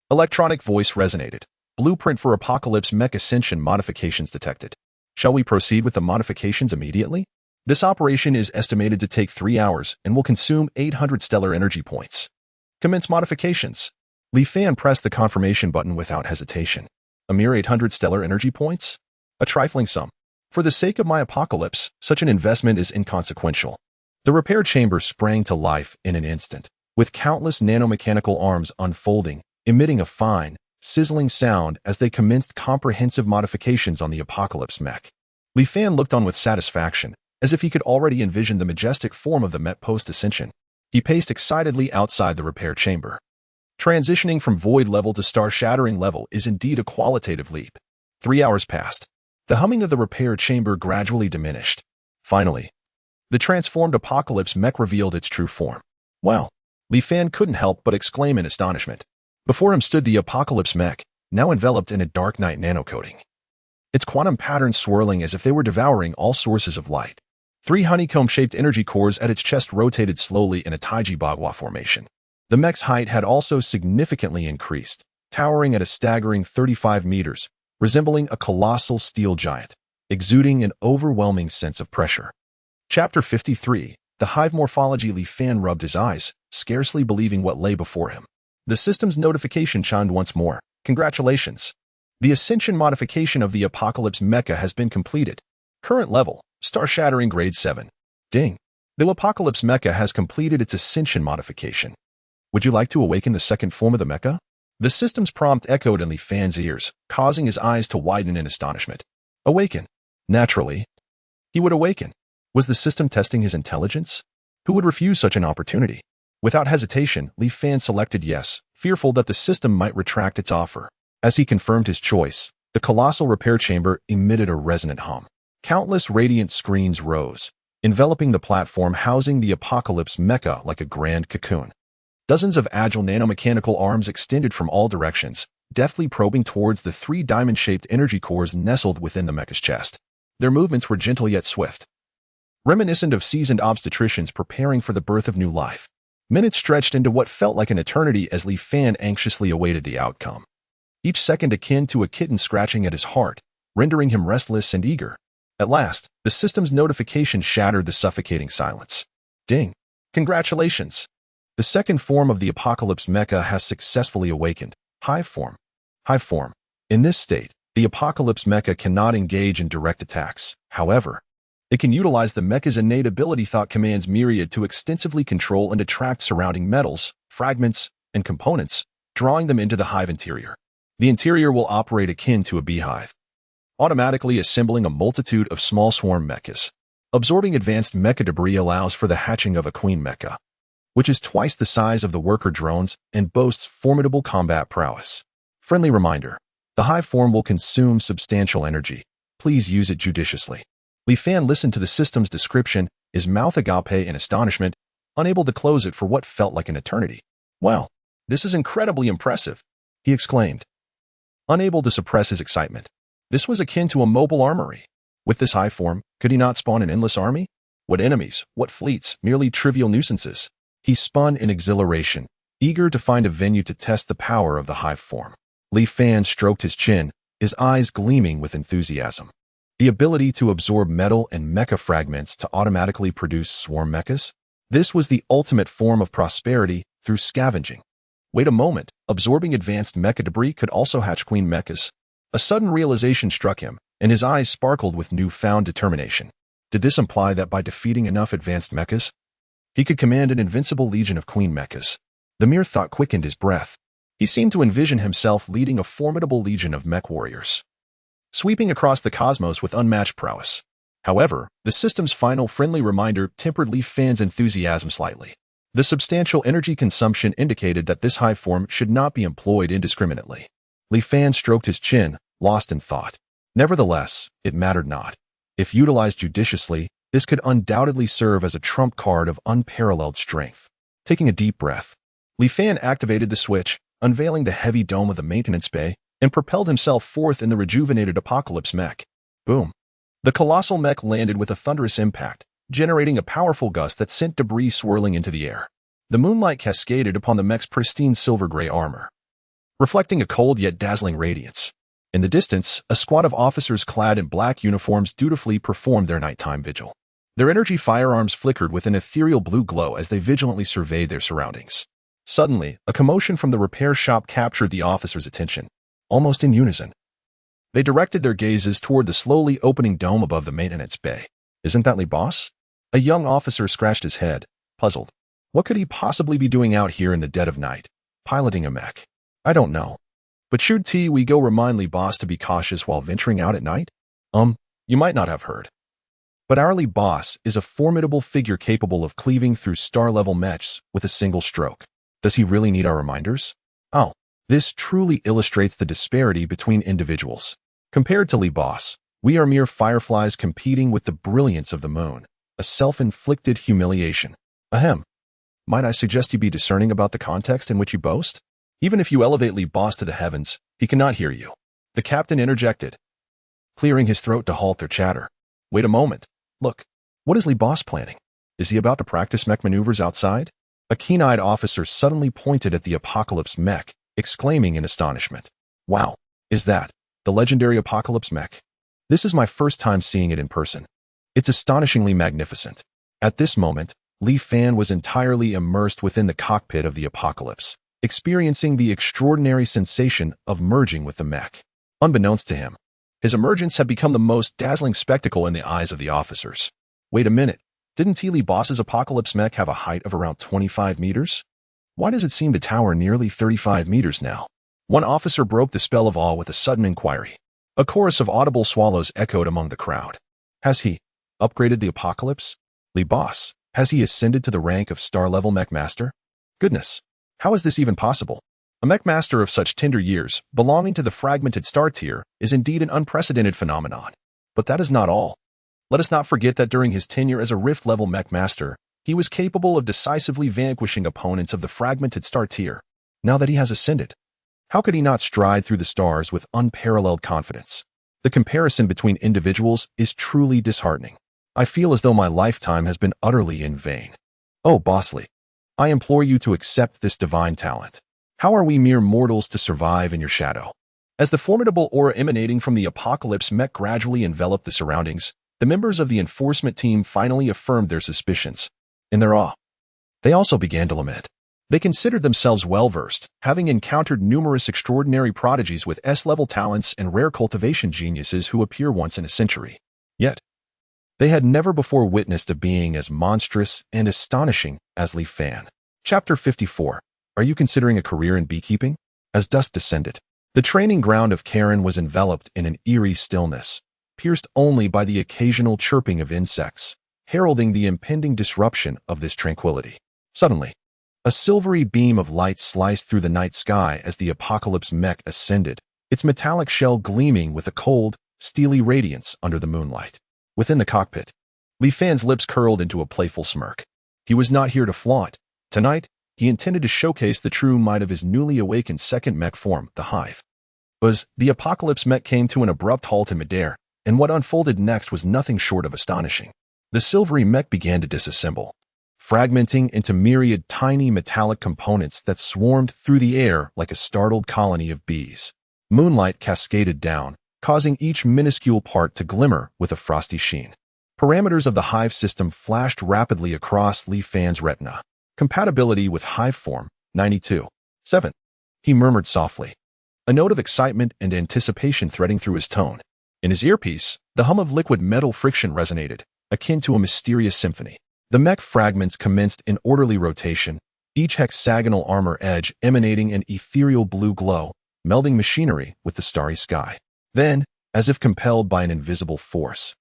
electronic voice resonated. Blueprint for Apocalypse Mech Ascension modifications detected. Shall we proceed with the modifications immediately? This operation is estimated to take 3 hours and will consume 800 stellar energy points. Commence modifications. Li Fan pressed the confirmation button without hesitation. A mere 800 stellar energy points? A trifling sum. For the sake of my apocalypse, such an investment is inconsequential. The repair chamber sprang to life in an instant. with countless nanomechanical arms unfolding, emitting a fine, sizzling sound as they commenced comprehensive modifications on the Apocalypse Mech. Li Fan looked on with satisfaction, as if he could already envision the majestic form of the Mech post-ascension. He paced excitedly outside the repair chamber. Transitioning from void level to star-shattering level is indeed a qualitative leap. 3 hours passed. The humming of the repair chamber gradually diminished. Finally, the transformed Apocalypse Mech revealed its true form. Wow! Li Fan couldn't help but exclaim in astonishment. Before him stood the Apocalypse Mech, now enveloped in a dark night nanocoating. Its quantum patterns swirling as if they were devouring all sources of light. 3 honeycomb-shaped energy cores at its chest rotated slowly in a Taiji Bagua formation. The mech's height had also significantly increased, towering at a staggering 35 meters, resembling a colossal steel giant, exuding an overwhelming sense of pressure. Chapter 53, The Hive Morphology. Li Fan rubbed his eyes, scarcely believing what lay before him. The system's notification chimed once more. Congratulations! The Ascension modification of the Apocalypse Mecha has been completed. Current level, Star-Shattering Grade 7. Ding! The Apocalypse Mecha has completed its Ascension modification. Would you like to awaken the second form of the Mecha? The system's prompt echoed in Li Fan's ears, causing his eyes to widen in astonishment. Awaken. Naturally. He would awaken. Was the system testing his intelligence? Who would refuse such an opportunity? Without hesitation, Li Fan selected yes, fearful that the system might retract its offer. As he confirmed his choice, the colossal repair chamber emitted a resonant hum. Countless radiant screens rose, enveloping the platform housing the Apocalypse Mecha like a grand cocoon. Dozens of agile nanomechanical arms extended from all directions, deftly probing towards the 3 diamond-shaped energy cores nestled within the mecha's chest. Their movements were gentle yet swift, reminiscent of seasoned obstetricians preparing for the birth of new life. Minutes stretched into what felt like an eternity as Li Fan anxiously awaited the outcome. Each second akin to a kitten scratching at his heart, rendering him restless and eager. At last, the system's notification shattered the suffocating silence. Ding! Congratulations! The second form of the Apocalypse Mecha has successfully awakened. Hive form. Hive form. In this state, the Apocalypse Mecha cannot engage in direct attacks. However, it can utilize the mecha's innate ability thought commands myriad to extensively control and attract surrounding metals, fragments, and components, drawing them into the hive interior. The interior will operate akin to a beehive, automatically assembling a multitude of small swarm mechas. Absorbing advanced mecha debris allows for the hatching of a queen mecha, which is twice the size of the worker drones and boasts formidable combat prowess. Friendly reminder, the hive form will consume substantial energy. Please use it judiciously. Li Fan listened to the system's description, his mouth agape in astonishment, unable to close it for what felt like an eternity. Wow, this is incredibly impressive, he exclaimed, unable to suppress his excitement. This was akin to a mobile armory. With this hive form, could he not spawn an endless army? What enemies, what fleets, merely trivial nuisances. He spun in exhilaration, eager to find a venue to test the power of the hive form. Li Fan stroked his chin, his eyes gleaming with enthusiasm. The ability to absorb metal and mecha fragments to automatically produce swarm mechas? This was the ultimate form of prosperity through scavenging. Wait a moment, absorbing advanced mecha debris could also hatch queen mechas. A sudden realization struck him, and his eyes sparkled with newfound determination. Did this imply that by defeating enough advanced mechas, he could command an invincible legion of queen mechas? The mere thought quickened his breath. He seemed to envision himself leading a formidable legion of mech warriors, sweeping across the cosmos with unmatched prowess. However, the system's final friendly reminder tempered Li Fan's enthusiasm slightly. The substantial energy consumption indicated that this hive form should not be employed indiscriminately. Li Fan stroked his chin, lost in thought. Nevertheless, it mattered not. If utilized judiciously, this could undoubtedly serve as a trump card of unparalleled strength. Taking a deep breath, Li Fan activated the switch, unveiling the heavy dome of the maintenance bay, and propelled himself forth in the rejuvenated Apocalypse Mech. Boom! The colossal mech landed with a thunderous impact, generating a powerful gust that sent debris swirling into the air. The moonlight cascaded upon the mech's pristine silver-gray armor, reflecting a cold yet dazzling radiance. In the distance, a squad of officers clad in black uniforms dutifully performed their nighttime vigil. Their energy firearms flickered with an ethereal blue glow as they vigilantly surveyed their surroundings. Suddenly, a commotion from the repair shop captured the officers' attention. Almost in unison, they directed their gazes toward the slowly opening dome above the maintenance bay. Isn't that Li Boss? A young officer scratched his head, puzzled. What could he possibly be doing out here in the dead of night, piloting a mech? I don't know. But should we go remind Lee Boss to be cautious while venturing out at night? You might not have heard. But our Lee Boss is a formidable figure capable of cleaving through star-level mechs with a single stroke. Does he really need our reminders? Oh, this truly illustrates the disparity between individuals. Compared to Lee Boss, we are mere fireflies competing with the brilliance of the moon, a self-inflicted humiliation. Ahem. Might I suggest you be discerning about the context in which you boast? Even if you elevate Lee Boss to the heavens, he cannot hear you. The captain interjected, clearing his throat to halt their chatter. Wait a moment. Look, what is Lee Boss planning? Is he about to practice mech maneuvers outside? A keen-eyed officer suddenly pointed at the Apocalypse mech, exclaiming in astonishment. Wow, is that the legendary Apocalypse mech? This is my first time seeing it in person. It's astonishingly magnificent. At this moment, Lee Fan was entirely immersed within the cockpit of the Apocalypse, experiencing the extraordinary sensation of merging with the mech. Unbeknownst to him, his emergence had become the most dazzling spectacle in the eyes of the officers. Wait a minute, didn't Lee Boss's Apocalypse mech have a height of around 25 meters? Why does it seem to tower nearly 35 meters now? One officer broke the spell of awe with a sudden inquiry. A chorus of audible swallows echoed among the crowd. Has he upgraded the Apocalypse? Lee Boss, has he ascended to the rank of star-level mech master? Goodness, how is this even possible? A mech master of such tender years, belonging to the fragmented star tier, is indeed an unprecedented phenomenon. But that is not all. Let us not forget that during his tenure as a rift-level mech master, he was capable of decisively vanquishing opponents of the fragmented star tier. Now that he has ascended, how could he not stride through the stars with unparalleled confidence? The comparison between individuals is truly disheartening. I feel as though my lifetime has been utterly in vain. Oh, Bosley, I implore you to accept this divine talent. How are we mere mortals to survive in your shadow? As the formidable aura emanating from the Apocalypse mech gradually enveloped the surroundings, the members of the enforcement team finally affirmed their suspicions. In their awe, they also began to lament. They considered themselves well-versed, having encountered numerous extraordinary prodigies with S-level talents and rare cultivation geniuses who appear once in a century. Yet, they had never before witnessed a being as monstrous and astonishing as Lee Fan. Chapter 54. Are you considering a career in beekeeping? As dusk descended, the training ground of Karen was enveloped in an eerie stillness, pierced only by the occasional chirping of insects, heralding the impending disruption of this tranquility. Suddenly, a silvery beam of light sliced through the night sky as the Apocalypse mech ascended, its metallic shell gleaming with a cold, steely radiance under the moonlight. Within the cockpit, Lee Fan's lips curled into a playful smirk. He was not here to flaunt. Tonight, he intended to showcase the true might of his newly awakened second mech form, the Hive. But the Apocalypse mech came to an abrupt halt in midair, and what unfolded next was nothing short of astonishing. The silvery mech began to disassemble, fragmenting into myriad tiny metallic components that swarmed through the air like a startled colony of bees. Moonlight cascaded down, causing each minuscule part to glimmer with a frosty sheen. Parameters of the Hive system flashed rapidly across Lee Fan's retina. Compatibility with Hive form, 92. 7. He murmured softly, a note of excitement and anticipation threading through his tone. In his earpiece, the hum of liquid metal friction resonated, akin to a mysterious symphony. The mech fragments commenced in orderly rotation, each hexagonal armor edge emanating an ethereal blue glow, melding machinery with the starry sky. Then, as if compelled by an invisible force,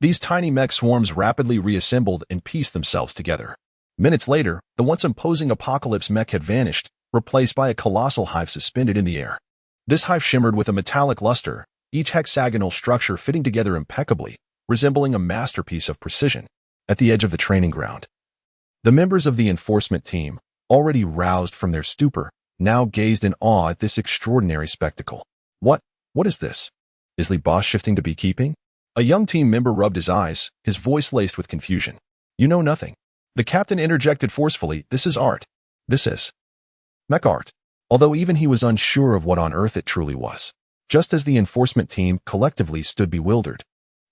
these tiny mech swarms rapidly reassembled and pieced themselves together. Minutes later, the once imposing Apocalypse mech had vanished, replaced by a colossal hive suspended in the air. This hive shimmered with a metallic luster, each hexagonal structure fitting together impeccably, resembling a masterpiece of precision. At the edge of the training ground, the members of the enforcement team, already roused from their stupor, now gazed in awe at this extraordinary spectacle. What is this? Is Lee Boss shifting to beekeeping? A young team member rubbed his eyes, his voice laced with confusion. You know nothing. The captain interjected forcefully, this is art. This is mech art. Although even he was unsure of what on earth it truly was. Just as the enforcement team collectively stood bewildered,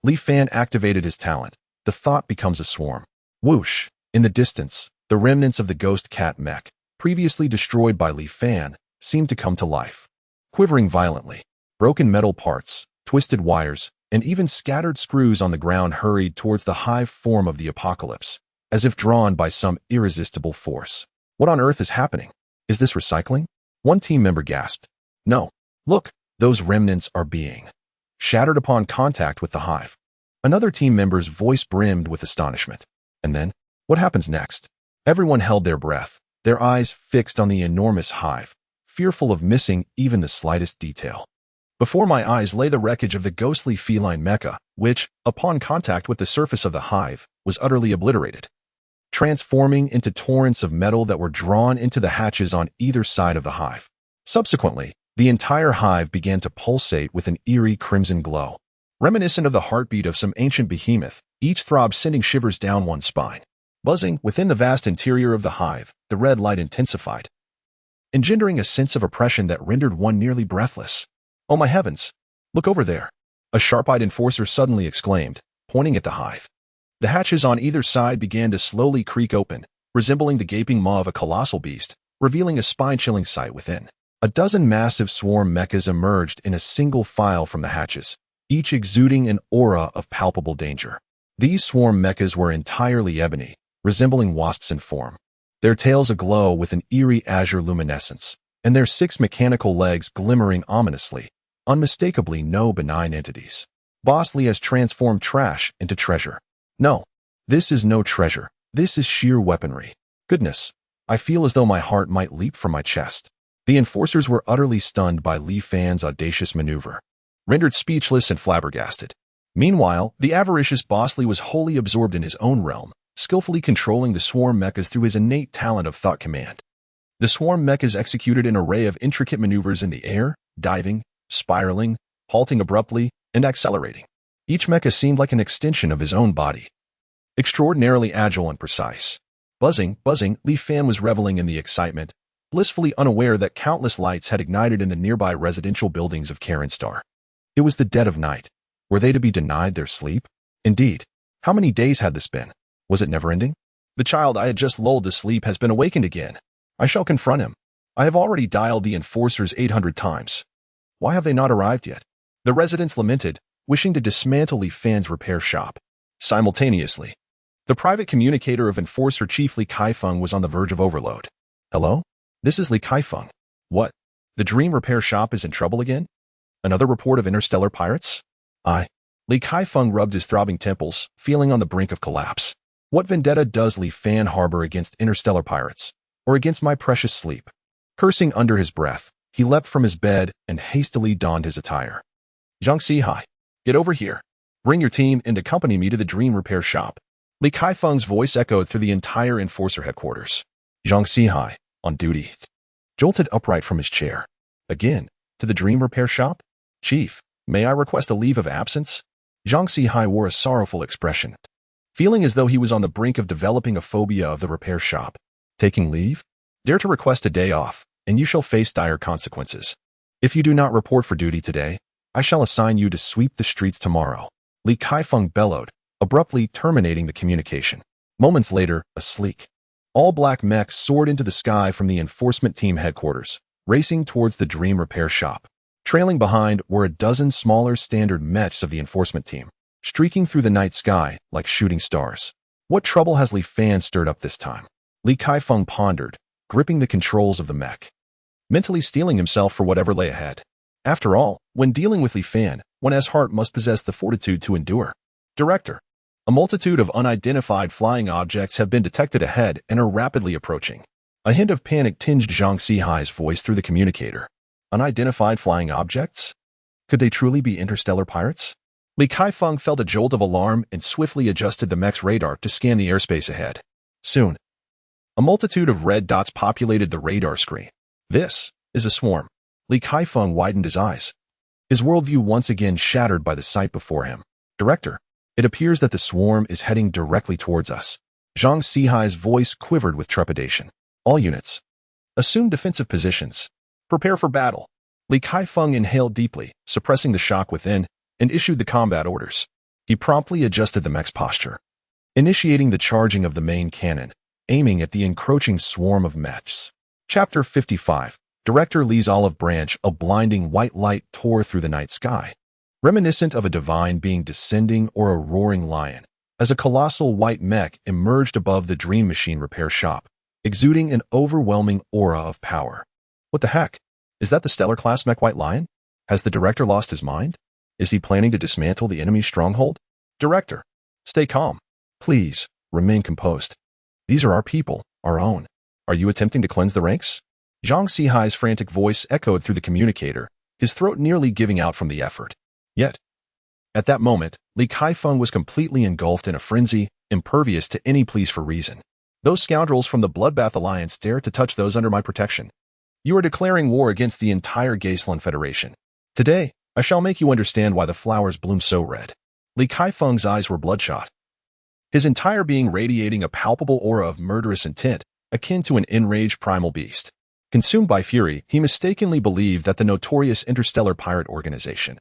Lee Fan activated his talent. The thought becomes a swarm. Whoosh! In the distance, the remnants of the ghost cat mech, previously destroyed by Lee Fan, seemed to come to life. Quivering violently, broken metal parts, twisted wires, and even scattered screws on the ground hurried towards the hive form of the Apocalypse. as if drawn by some irresistible force. What on earth is happening? Is this recycling? One team member gasped. No. Look, those remnants are being shattered upon contact with the hive. Another team member's voice brimmed with astonishment. And then, what happens next? Everyone held their breath, their eyes fixed on the enormous hive, fearful of missing even the slightest detail. Before my eyes lay the wreckage of the ghostly feline Mecha, which, upon contact with the surface of the hive, was utterly obliterated, transforming into torrents of metal that were drawn into the hatches on either side of the hive. Subsequently, the entire hive began to pulsate with an eerie crimson glow. Reminiscent of the heartbeat of some ancient behemoth, each throb sending shivers down one's spine. Buzzing within the vast interior of the hive, the red light intensified, engendering a sense of oppression that rendered one nearly breathless. Oh my heavens! Look over there! A sharp-eyed enforcer suddenly exclaimed, pointing at the hive. The hatches on either side began to slowly creak open, resembling the gaping maw of a colossal beast, revealing a spine-chilling sight within. A dozen massive swarm mechas emerged in a single file from the hatches, each exuding an aura of palpable danger. These swarm mechas were entirely ebony, resembling wasps in form, their tails aglow with an eerie azure luminescence, and their 6 mechanical legs glimmering ominously, unmistakably no benign entities. Boss Lee has transformed trash into treasure. No, this is no treasure. This is sheer weaponry. Goodness, I feel as though my heart might leap from my chest. The enforcers were utterly stunned by Li Fan's audacious maneuver, rendered speechless and flabbergasted. Meanwhile, the avaricious Boss Lee was wholly absorbed in his own realm, skillfully controlling the swarm mechas through his innate talent of thought command. The swarm mechas executed an array of intricate maneuvers in the air, diving, spiraling, halting abruptly, and accelerating. Each mecha seemed like an extension of his own body, extraordinarily agile and precise. Buzzing, Li Fan was reveling in the excitement, blissfully unaware that countless lights had ignited in the nearby residential buildings of Karenstar. It was the dead of night. Were they to be denied their sleep? Indeed. How many days had this been? Was it never-ending? The child I had just lulled to sleep has been awakened again. I shall confront him. I have already dialed the enforcers 800 times. Why have they not arrived yet? The residents lamented, wishing to dismantle Li Fan's repair shop. Simultaneously, the private communicator of Enforcer Chief Li Kaifeng was on the verge of overload. Hello? This is Li Kaifeng. What? The Dream Repair Shop is in trouble again? Another report of interstellar pirates? Li Kaifeng rubbed his throbbing temples, feeling on the brink of collapse. What vendetta does Li Fan harbor against interstellar pirates? Or against my precious sleep? Cursing under his breath, he leapt from his bed and hastily donned his attire. Zhang Sihai, get over here. Bring your team and accompany me to the Dream Repair Shop. Li Kaifeng's voice echoed through the entire Enforcer headquarters. Zhang Sihai, on duty, jolted upright from his chair. Again, to the Dream Repair Shop? Chief, may I request a leave of absence? Zhang Sihai wore a sorrowful expression, feeling as though he was on the brink of developing a phobia of the repair shop. Taking leave? Dare to request a day off, and you shall face dire consequences. If you do not report for duty today, I shall assign you to sweep the streets tomorrow. Li Kaifeng bellowed, abruptly terminating the communication. Moments later, a sleek, all-black mech soared into the sky from the enforcement team headquarters, racing towards the Dream Repair Shop. Trailing behind were a dozen smaller standard mechs of the enforcement team, streaking through the night sky like shooting stars. What trouble has Li Fan stirred up this time? Li Kaifeng pondered, gripping the controls of the mech, mentally steeling himself for whatever lay ahead. After all, when dealing with Li Fan, one's heart must possess the fortitude to endure. Director, a multitude of unidentified flying objects have been detected ahead and are rapidly approaching. A hint of panic tinged Zhang Sihai's voice through the communicator. Unidentified flying objects? Could they truly be interstellar pirates? Li Kaifeng felt a jolt of alarm and swiftly adjusted the mech's radar to scan the airspace ahead. Soon, a multitude of red dots populated the radar screen. This is a swarm. Li Kaifeng widened his eyes, his worldview once again shattered by the sight before him. Director, it appears that the swarm is heading directly towards us. Zhang Sihai's voice quivered with trepidation. All units, assume defensive positions. Prepare for battle. Li Kaifeng inhaled deeply, suppressing the shock within, and issued the combat orders. He promptly adjusted the mech's posture, initiating the charging of the main cannon, aiming at the encroaching swarm of mechs. Chapter 55. Director Li's olive branch, a blinding white light tore through the night sky, reminiscent of a divine being descending or a roaring lion, as a colossal white mech emerged above the Dream Machine repair shop, exuding an overwhelming aura of power. What the heck? Is that the Stellar-class mech White Lion? Has the director lost his mind? Is he planning to dismantle the enemy's stronghold? Director, stay calm. Please, remain composed. These are our people, our own. Are you attempting to cleanse the ranks? Zhang Sihai's frantic voice echoed through the communicator, his throat nearly giving out from the effort. Yet, at that moment, Li Kaifeng was completely engulfed in a frenzy, impervious to any pleas for reason. Those scoundrels from the Bloodbath Alliance dare to touch those under my protection. You are declaring war against the entire Wasteland Federation. Today, I shall make you understand why the flowers bloom so red. Li Kaifeng's eyes were bloodshot, his entire being radiating a palpable aura of murderous intent, akin to an enraged primal beast. Consumed by fury, he mistakenly believed that the notorious interstellar pirate organization,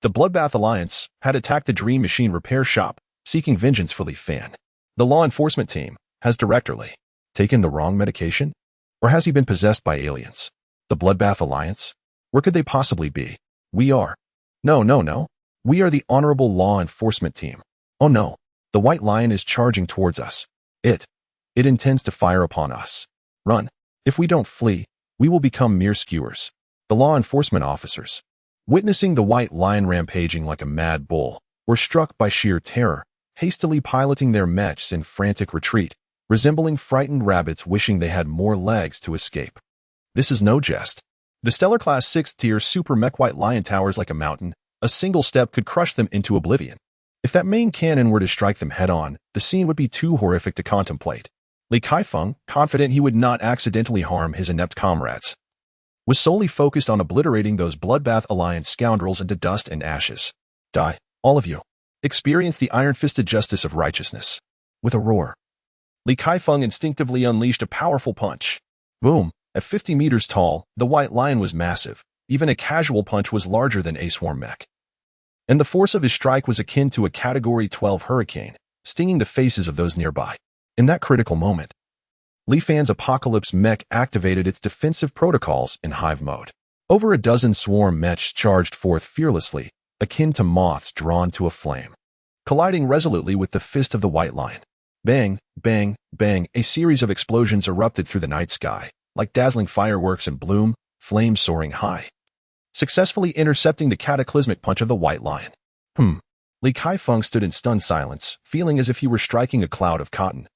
the Bloodbath Alliance, had attacked the Dream Machine repair shop, seeking vengeance for Li Fan. The law enforcement team, has Director Li taken the wrong medication? Or has he been possessed by aliens? The Bloodbath Alliance? Where could they possibly be? We are. No. We are the honorable law enforcement team. Oh no. The White Lion is charging towards us. It intends to fire upon us. Run. If we don't flee, we will become mere skewers. The law enforcement officers, witnessing the White Lion rampaging like a mad bull, were struck by sheer terror, hastily piloting their mechs in frantic retreat, resembling frightened rabbits wishing they had more legs to escape. This is no jest. The Stellar-class 6th-tier super mech White Lion towers like a mountain. A single step could crush them into oblivion. If that main cannon were to strike them head-on, the scene would be too horrific to contemplate. Li Kaifeng, confident he would not accidentally harm his inept comrades, was solely focused on obliterating those Bloodbath Alliance scoundrels into dust and ashes. Die, all of you. Experience the iron-fisted justice of righteousness. With a roar, Li Kaifeng instinctively unleashed a powerful punch. Boom! At 50 meters tall, the White Lion was massive. Even a casual punch was larger than a swarm mech. And the force of his strike was akin to a Category 12 hurricane, stinging the faces of those nearby. In that critical moment, Li Fan's Apocalypse mech activated its defensive protocols in hive mode. Over a dozen swarm mechs charged forth fearlessly, akin to moths drawn to a flame, colliding resolutely with the fist of the White Lion. Bang, bang, bang, a series of explosions erupted through the night sky, like dazzling fireworks in bloom, flames soaring high, successfully intercepting the cataclysmic punch of the White Lion. Li Kaifeng stood in stunned silence, feeling as if he were striking a cloud of cotton,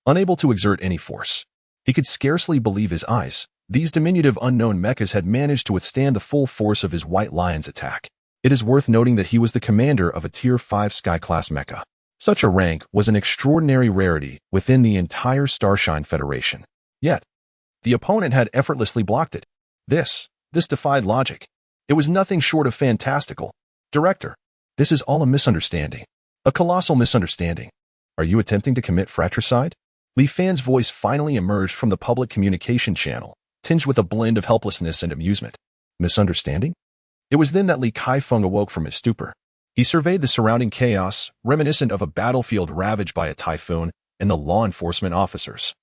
unable to exert any force. He could scarcely believe his eyes. These diminutive unknown mechas had managed to withstand the full force of his White Lion's attack. It is worth noting that he was the commander of a Tier 5 Sky-class mecha. Such a rank was an extraordinary rarity within the entire Starshine Federation. Yet, the opponent had effortlessly blocked it. This defied logic. It was nothing short of fantastical. Director, this is all a misunderstanding. A colossal misunderstanding. Are you attempting to commit fratricide? Li Fan's voice finally emerged from the public communication channel, tinged with a blend of helplessness and amusement. Misunderstanding? It was then that Li Kaifeng awoke from his stupor. He surveyed the surrounding chaos, reminiscent of a battlefield ravaged by a typhoon, and the law enforcement officers,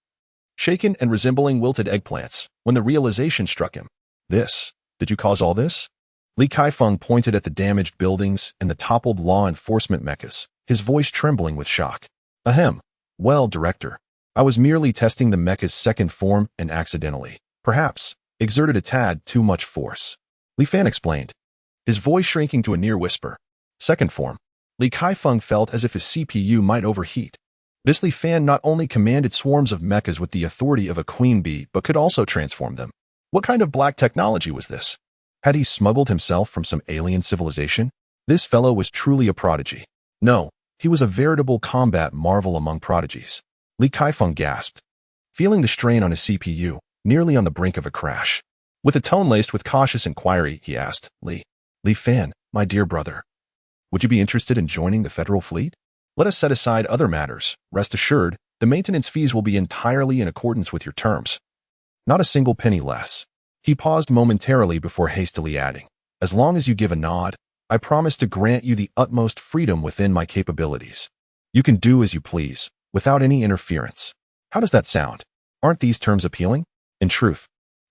shaken and resembling wilted eggplants, when the realization struck him. Did you cause all this? Li Kaifeng pointed at the damaged buildings and the toppled law enforcement mechas, his voice trembling with shock. Ahem. Well, Director, I was merely testing the mecha's second form and accidentally, perhaps, exerted a tad too much force. Li Fan explained, his voice shrinking to a near whisper. Second form. Li Kaifeng felt as if his CPU might overheat. This Li Fan not only commanded swarms of mechas with the authority of a queen bee, but could also transform them. What kind of black technology was this? Had he smuggled himself from some alien civilization? This fellow was truly a prodigy. No, he was a veritable combat marvel among prodigies. Li Kaifeng gasped, feeling the strain on his CPU, nearly on the brink of a crash. With a tone laced with cautious inquiry, he asked, Li Fan, my dear brother, would you be interested in joining the Federal Fleet? Let us set aside other matters. Rest assured, the maintenance fees will be entirely in accordance with your terms. Not a single penny less. He paused momentarily before hastily adding, as long as you give a nod, I promise to grant you the utmost freedom within my capabilities. You can do as you please, without any interference. How does that sound? Aren't these terms appealing? In truth,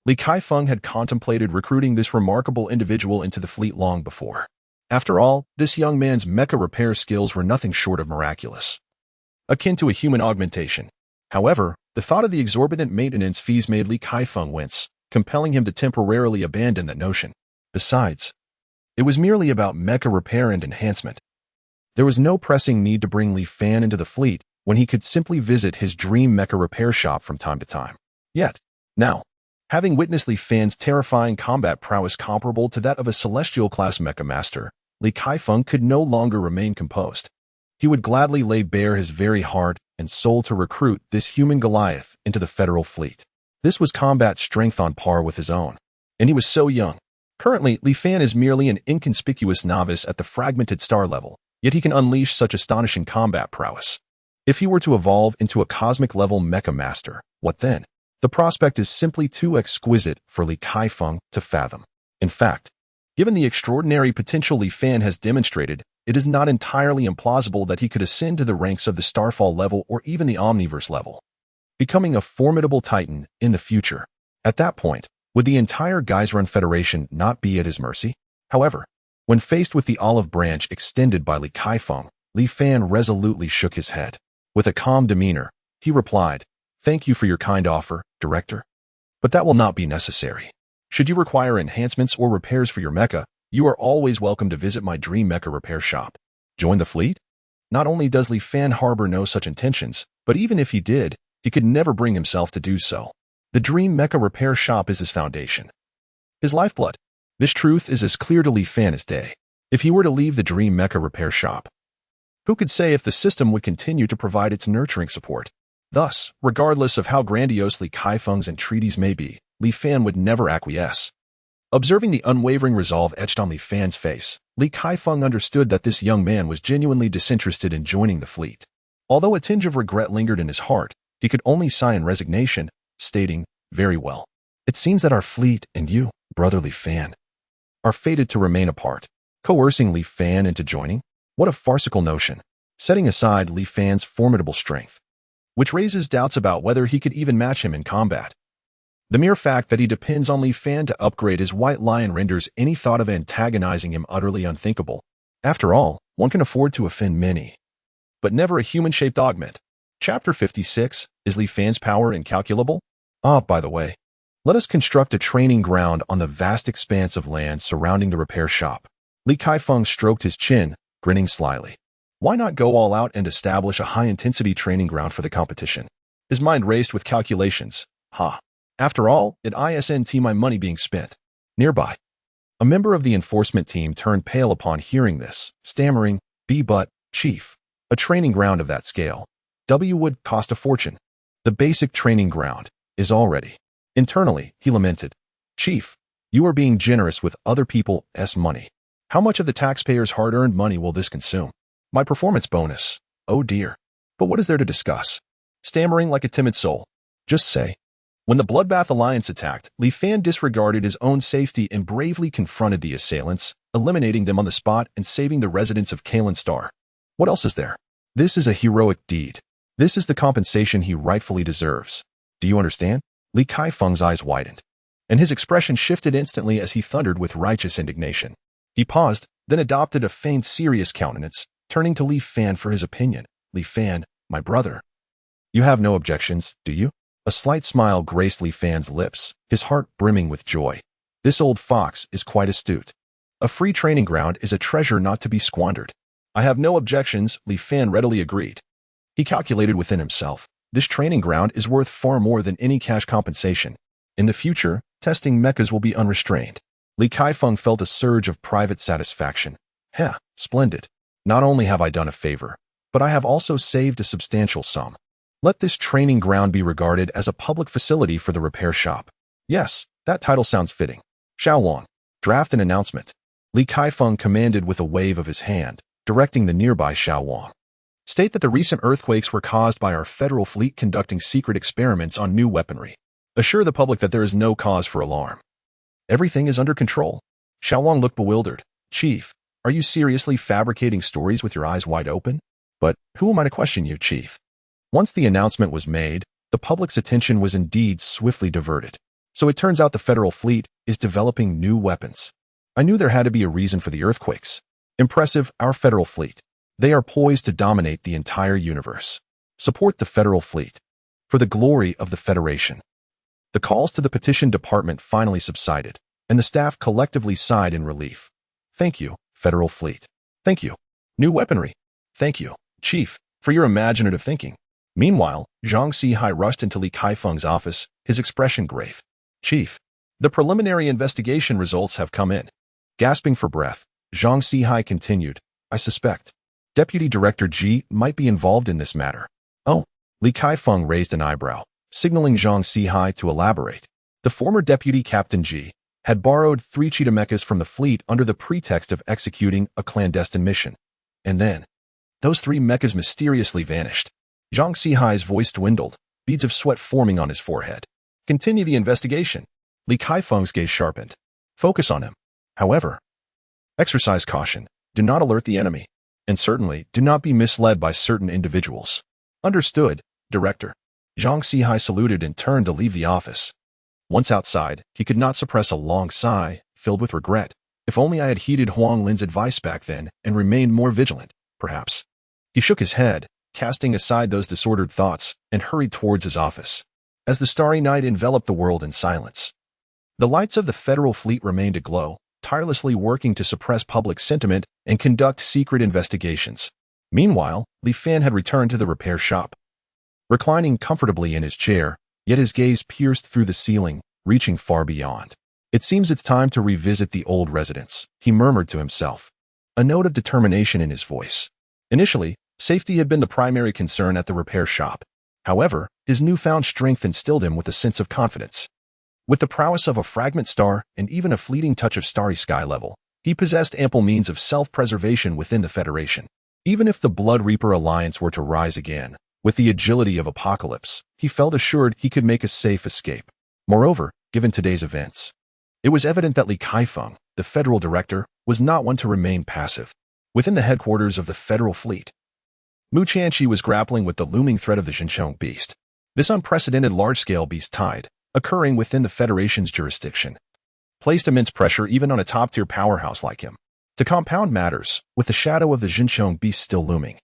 Li Kaifeng had contemplated recruiting this remarkable individual into the fleet long before. After all, this young man's mecha repair skills were nothing short of miraculous, akin to a human augmentation. However, the thought of the exorbitant maintenance fees made Li Kaifeng wince, compelling him to temporarily abandon that notion. Besides, it was merely about mecha repair and enhancement. There was no pressing need to bring Li Fan into the fleet when he could simply visit his dream mecha repair shop from time to time. Yet, now, having witnessed Li Fan's terrifying combat prowess comparable to that of a celestial-class mecha master, Li Kaifeng could no longer remain composed. He would gladly lay bare his very heart and soul to recruit this human Goliath into the Federal fleet. This was combat strength on par with his own. And he was so young. Currently, Li Fan is merely an inconspicuous novice at the fragmented star level, yet he can unleash such astonishing combat prowess. If he were to evolve into a cosmic-level mecha master, what then? The prospect is simply too exquisite for Li Kaifeng to fathom. In fact, given the extraordinary potential Li Fan has demonstrated, it is not entirely implausible that he could ascend to the ranks of the Starfall level or even the Omniverse level, becoming a formidable titan in the future. At that point, would the entire Geizrun Federation not be at his mercy? However, when faced with the olive branch extended by Li Kaifeng, Li Fan resolutely shook his head. With a calm demeanor, he replied, "Thank you for your kind offer, Director. But that will not be necessary. Should you require enhancements or repairs for your mecha, you are always welcome to visit my dream mecha repair shop. Join the fleet?" Not only does Li Fan harbor no such intentions, but even if he did, he could never bring himself to do so. The dream mecha repair shop is his foundation, his lifeblood. This truth is as clear to Li Fan as day. If he were to leave the dream mecha repair shop, who could say if the system would continue to provide its nurturing support? Thus, regardless of how grandiose Li Kaifeng's entreaties may be, Li Fan would never acquiesce. Observing the unwavering resolve etched on Li Fan's face, Li Kaifeng understood that this young man was genuinely disinterested in joining the fleet. Although a tinge of regret lingered in his heart, he could only sigh in resignation, stating, "Very well. It seems that our fleet and you, brother Li Fan, are fated to remain apart." Coercing Li Fan into joining? What a farcical notion. Setting aside Li Fan's formidable strength, which raises doubts about whether he could even match him in combat. The mere fact that he depends on Li Fan to upgrade his White Lion renders any thought of antagonizing him utterly unthinkable. After all, one can afford to offend many, but never a human-shaped augment. Chapter 56, Is Li Fan's power incalculable? By the way, let us construct a training ground on the vast expanse of land surrounding the repair shop. Li Kaifeng stroked his chin, grinning slyly. Why not go all out and establish a high-intensity training ground for the competition? His mind raced with calculations. After all, it isn't my money being spent. Nearby, a member of the enforcement team turned pale upon hearing this, stammering, "But, Chief, a training ground of that scale would cost a fortune. The basic training ground is already." Internally, he lamented, "Chief, you are being generous with other people's money. How much of the taxpayers' hard-earned money will this consume? My performance bonus. Oh dear. But what is there to discuss?" Stammering like a timid soul, "Just say." When the Bloodbath Alliance attacked, Li Fan disregarded his own safety and bravely confronted the assailants, eliminating them on the spot and saving the residents of Kalen Star. What else is there? This is a heroic deed. This is the compensation he rightfully deserves. Do you understand? Li Kaifeng's eyes widened, and his expression shifted instantly as he thundered with righteous indignation. He paused, then adopted a feigned serious countenance, turning to Li Fan for his opinion. "Li Fan, my brother. You have no objections, do you?" A slight smile graced Li Fan's lips, his heart brimming with joy. This old fox is quite astute. A free training ground is a treasure not to be squandered. "I have no objections," Li Fan readily agreed. He calculated within himself. This training ground is worth far more than any cash compensation. In the future, testing mechas will be unrestrained. Li Kaifeng felt a surge of private satisfaction. Splendid. Not only have I done a favor, but I have also saved a substantial sum. Let this training ground be regarded as a public facility for the repair shop. Yes, that title sounds fitting. Xiaowang, draft an announcement. Li Kaifeng commanded with a wave of his hand, directing the nearby Xiaowang. State that the recent earthquakes were caused by our federal fleet conducting secret experiments on new weaponry. Assure the public that there is no cause for alarm. Everything is under control. Xiaowang looked bewildered. "Chief, are you seriously fabricating stories with your eyes wide open? But who am I to question you, Chief?" Once the announcement was made, the public's attention was indeed swiftly diverted. So it turns out the federal fleet is developing new weapons. I knew there had to be a reason for the earthquakes. Impressive, our federal fleet. They are poised to dominate the entire universe. Support the federal fleet. For the glory of the Federation. The calls to the petition department finally subsided, and the staff collectively sighed in relief. Thank you, federal fleet. Thank you. New weaponry. Thank you, Chief, for your imaginative thinking. Meanwhile, Zhang Sihai rushed into Li Kaifeng's office, his expression grave. Chief, the preliminary investigation results have come in. Gasping for breath, Zhang Sihai continued, I suspect Deputy Director Ji might be involved in this matter. Oh, Li Kaifeng raised an eyebrow, signaling Zhang Sihai to elaborate. The former Deputy Captain Ji had borrowed 3 cheetah mechas from the fleet under the pretext of executing a clandestine mission. And then, those 3 mechas mysteriously vanished. Zhang Sihai's voice dwindled, beads of sweat forming on his forehead. Continue the investigation. Li Kaifeng's gaze sharpened. Focus on him. However, exercise caution. Do not alert the enemy. And certainly, do not be misled by certain individuals. Understood, Director. Zhang Sihai saluted and turned to leave the office. Once outside, he could not suppress a long sigh, filled with regret. If only I had heeded Huang Lin's advice back then and remained more vigilant, perhaps. He shook his head, casting aside those disordered thoughts, and hurried towards his office. As the starry night enveloped the world in silence, the lights of the federal fleet remained aglow, tirelessly working to suppress public sentiment and conduct secret investigations. Meanwhile, Li Fan had returned to the repair shop. Reclining comfortably in his chair, yet his gaze pierced through the ceiling, reaching far beyond. It seems it's time to revisit the old residence, he murmured to himself, a note of determination in his voice. Initially, safety had been the primary concern at the repair shop. However, his newfound strength instilled him with a sense of confidence. With the prowess of a fragment star and even a fleeting touch of starry sky level, he possessed ample means of self-preservation within the Federation. Even if the Blood Reaper Alliance were to rise again, with the agility of Apocalypse, he felt assured he could make a safe escape. Moreover, given today's events, it was evident that Li Kaifeng, the Federal Director, was not one to remain passive. Within the headquarters of the Federal Fleet, Mu Chanqi was grappling with the looming threat of the Xinqiang beast. This unprecedented large-scale beast tide, occurring within the Federation's jurisdiction, placed immense pressure even on a top-tier powerhouse like him. To compound matters, with the shadow of the Xinqiang beast still looming,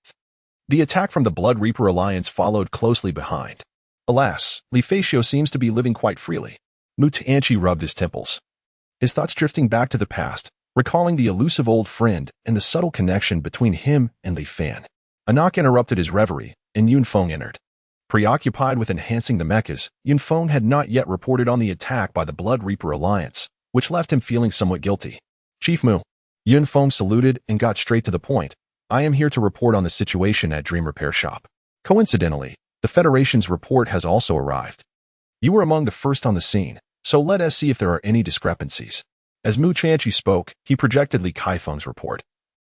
the attack from the Blood Reaper Alliance followed closely behind. Alas, Li Feixiu seems to be living quite freely. Mu Tianqi rubbed his temples, his thoughts drifting back to the past, recalling the elusive old friend and the subtle connection between him and Li Fan. A knock interrupted his reverie, and Yunfeng entered. Preoccupied with enhancing the mechas, Yunfeng had not yet reported on the attack by the Blood Reaper Alliance, which left him feeling somewhat guilty. Chief Mu. Yunfeng saluted and got straight to the point. I am here to report on the situation at Dream Repair Shop. Coincidentally, the Federation's report has also arrived. You were among the first on the scene, so let us see if there are any discrepancies. As Mu Chanqi spoke, he projected Li Kaifeng's report,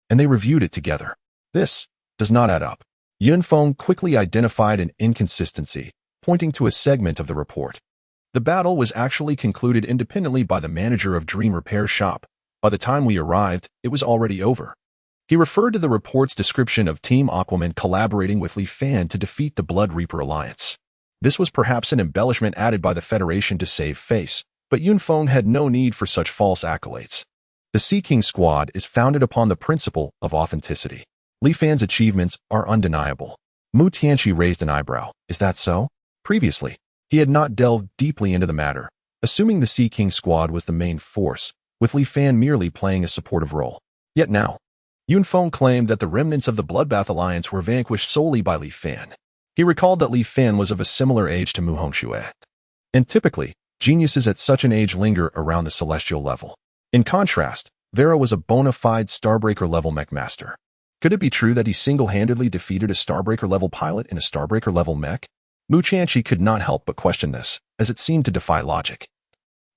and they reviewed it together. This does not add up. Yunfeng quickly identified an inconsistency, pointing to a segment of the report. The battle was actually concluded independently by the manager of Dream Repair Shop. By the time we arrived, it was already over. He referred to the report's description of Team Aquaman collaborating with Li Fan to defeat the Blood Reaper Alliance. This was perhaps an embellishment added by the Federation to save face, but Yunfeng had no need for such false accolades. The Sea King squad is founded upon the principle of authenticity. Li Fan's achievements are undeniable. Mu Tianqi raised an eyebrow. Is that so? Previously, he had not delved deeply into the matter, assuming the Sea King squad was the main force, with Li Fan merely playing a supportive role. Yet now, Yunfeng claimed that the remnants of the Bloodbath Alliance were vanquished solely by Li Fan. He recalled that Li Fan was of a similar age to Mu Hongxue. And typically, geniuses at such an age linger around the celestial level. In contrast, Vera was a bona fide Starbreaker-level mech master. Could it be true that he single-handedly defeated a Starbreaker-level pilot in a Starbreaker-level mech? Mu Chanqi could not help but question this, as it seemed to defy logic.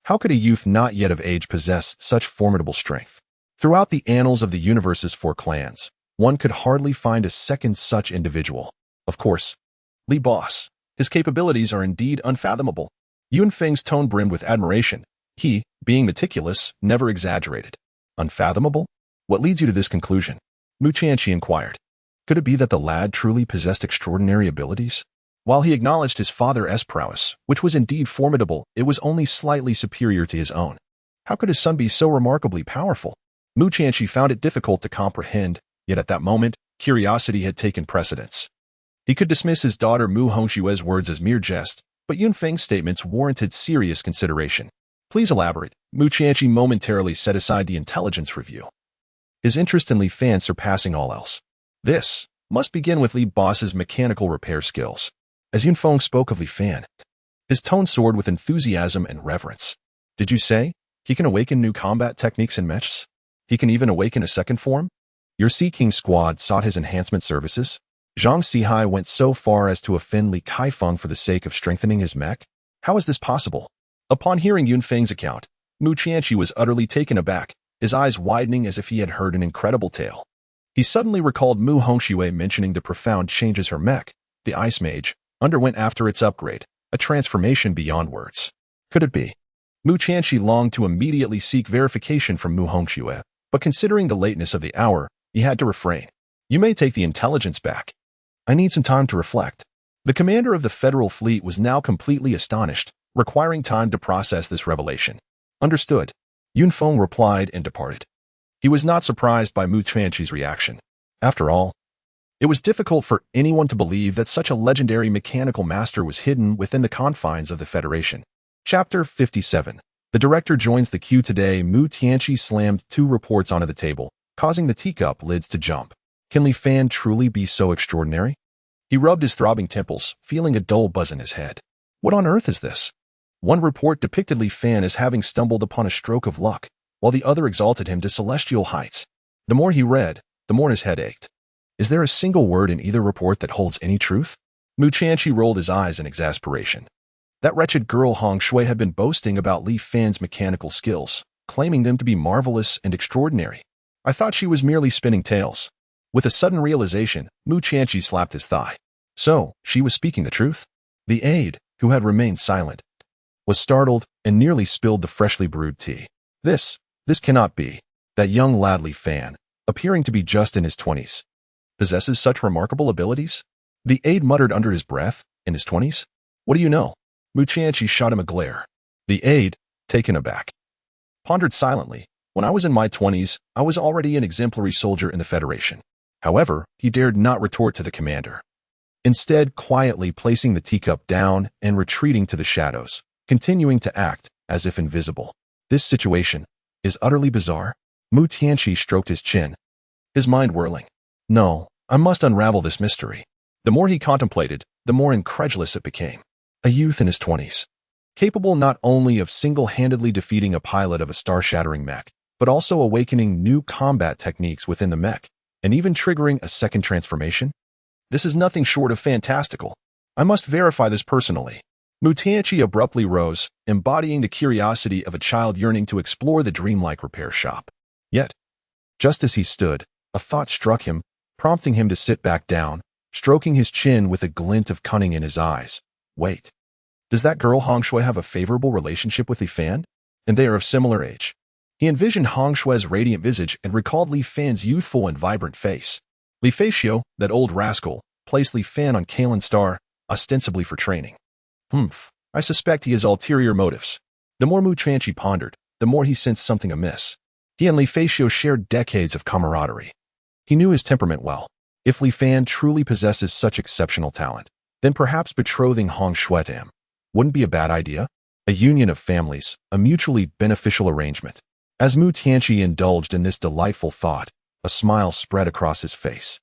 How could a youth not yet of age possess such formidable strength? Throughout the annals of the universe's 4 clans, one could hardly find a second such individual. Of course, Li Boss. His capabilities are indeed unfathomable. Yunfeng's tone brimmed with admiration. He, being meticulous, never exaggerated. Unfathomable? What leads you to this conclusion? Mu Chanqi inquired. Could it be that the lad truly possessed extraordinary abilities? While he acknowledged his father's prowess, which was indeed formidable, it was only slightly superior to his own. How could his son be so remarkably powerful? Mu Tianqi found it difficult to comprehend, yet at that moment, curiosity had taken precedence. He could dismiss his daughter Mu Hongshue's words as mere jest, but Yunfeng's statements warranted serious consideration. Please elaborate. Mu Tianqi momentarily set aside the intelligence review, his interest in Li Fan surpassing all else. This must begin with Li Boss's mechanical repair skills. As Yunfeng spoke of Li Fan, his tone soared with enthusiasm and reverence. Did you say he can awaken new combat techniques and mechs? He can even awaken a second form? Your Sea King squad sought his enhancement services? Zhang Sihai went so far as to offend Li Kaifeng for the sake of strengthening his mech? How is this possible? Upon hearing Yunfeng's account, Mu Tianqi was utterly taken aback, his eyes widening as if he had heard an incredible tale. He suddenly recalled Mu Hongxue mentioning the profound changes her mech, the Ice Mage, underwent after its upgrade, a transformation beyond words. Could it be? Mu Tianqi longed to immediately seek verification from Mu Hongxue, but considering the lateness of the hour, he had to refrain. You may take the intelligence back. I need some time to reflect. The commander of the Federal Fleet was now completely astonished, requiring time to process this revelation. Understood. Yunfeng replied and departed. He was not surprised by Mu Tianqi's reaction. After all, it was difficult for anyone to believe that such a legendary mechanical master was hidden within the confines of the Federation. Chapter 57. The director joins the queue today. Mu Tianqi slammed 2 reports onto the table, causing the teacup lids to jump. Can Li Fan truly be so extraordinary? He rubbed his throbbing temples, feeling a dull buzz in his head. What on earth is this? One report depicted Li Fan as having stumbled upon a stroke of luck, while the other exalted him to celestial heights. The more he read, the more his head ached. Is there a single word in either report that holds any truth? Mu Tianqi rolled his eyes in exasperation. That wretched girl Hong Shui had been boasting about Li Fan's mechanical skills, claiming them to be marvelous and extraordinary. I thought she was merely spinning tales. With a sudden realization, Mu Tianqi slapped his thigh. So, she was speaking the truth? The aide, who had remained silent, was startled and nearly spilled the freshly brewed tea. This cannot be. That young lad Li Fan, appearing to be just in his 20s, possesses such remarkable abilities? The aide muttered under his breath, in his 20s? What do you know? Mu Tianqi shot him a glare. The aide, taken aback, pondered silently. When I was in my 20s, I was already an exemplary soldier in the Federation. However, he dared not retort to the commander. Instead, quietly placing the teacup down and retreating to the shadows, continuing to act as if invisible. This situation is utterly bizarre. Mu Tianqi stroked his chin, his mind whirling. No, I must unravel this mystery. The more he contemplated, the more incredulous it became. A youth in his 20s, capable not only of single-handedly defeating a pilot of a star-shattering mech, but also awakening new combat techniques within the mech, and even triggering a second transformation? This is nothing short of fantastical. I must verify this personally. Mu Tianqi abruptly rose, embodying the curiosity of a child yearning to explore the dreamlike repair shop. Yet, just as he stood, a thought struck him, prompting him to sit back down, stroking his chin with a glint of cunning in his eyes. Wait. Does that girl Hong Shui have a favorable relationship with Li Fan? And they are of similar age. He envisioned Hong Shui's radiant visage and recalled Li Fan's youthful and vibrant face. Li Facio, that old rascal, placed Li Fan on Kalen Star, ostensibly for training. I suspect he has ulterior motives. The more Mu Tianqi pondered, the more he sensed something amiss. He and Li Facio shared decades of camaraderie. He knew his temperament well. If Li Fan truly possesses such exceptional talent, then perhaps betrothing Hong Shui to him wouldn't be a bad idea. A union of families, a mutually beneficial arrangement. As Mu Tianqi indulged in this delightful thought, a smile spread across his face,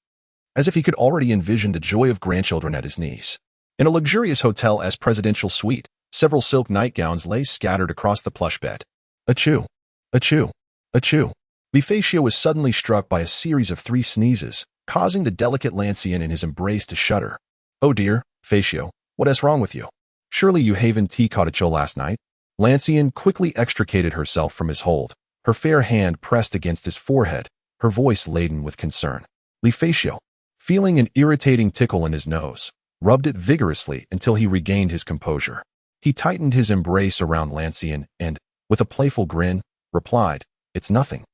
as if he could already envision the joy of grandchildren at his knees. In a luxurious hotel as presidential suite, several silk nightgowns lay scattered across the plush bed. Achoo! Achoo! Achoo! Li Facio was suddenly struck by a series of 3 sneezes, causing the delicate Lancian in his embrace to shudder. Oh dear, Facio, what is wrong with you? Surely you haven't tea cottage last night? Lancian quickly extricated herself from his hold, her fair hand pressed against his forehead, her voice laden with concern. Li Facio, feeling an irritating tickle in his nose, rubbed it vigorously until he regained his composure. He tightened his embrace around Lancian and, with a playful grin, replied, It's nothing.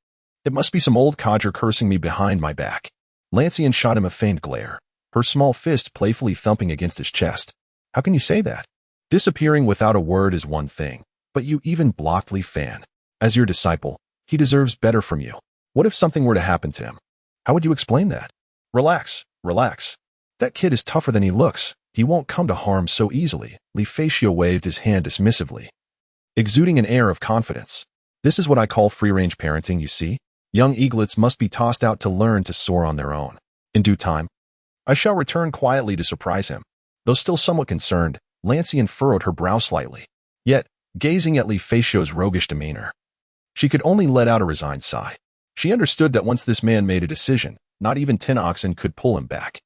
It must be some old codger cursing me behind my back. Lancian shot him a faint glare, her small fist playfully thumping against his chest. How can you say that? Disappearing without a word is one thing, but you even blocked Li Fan. As your disciple, he deserves better from you. What if something were to happen to him? How would you explain that? Relax, relax. That kid is tougher than he looks. He won't come to harm so easily. Lefacio waved his hand dismissively, exuding an air of confidence. This is what I call free-range parenting, you see? Young eaglets must be tossed out to learn to soar on their own. In due time, I shall return quietly to surprise him. Though still somewhat concerned, Lancian furrowed her brow slightly, yet, gazing at Lefacio's roguish demeanor, she could only let out a resigned sigh. She understood that once this man made a decision, not even 10 oxen could pull him back.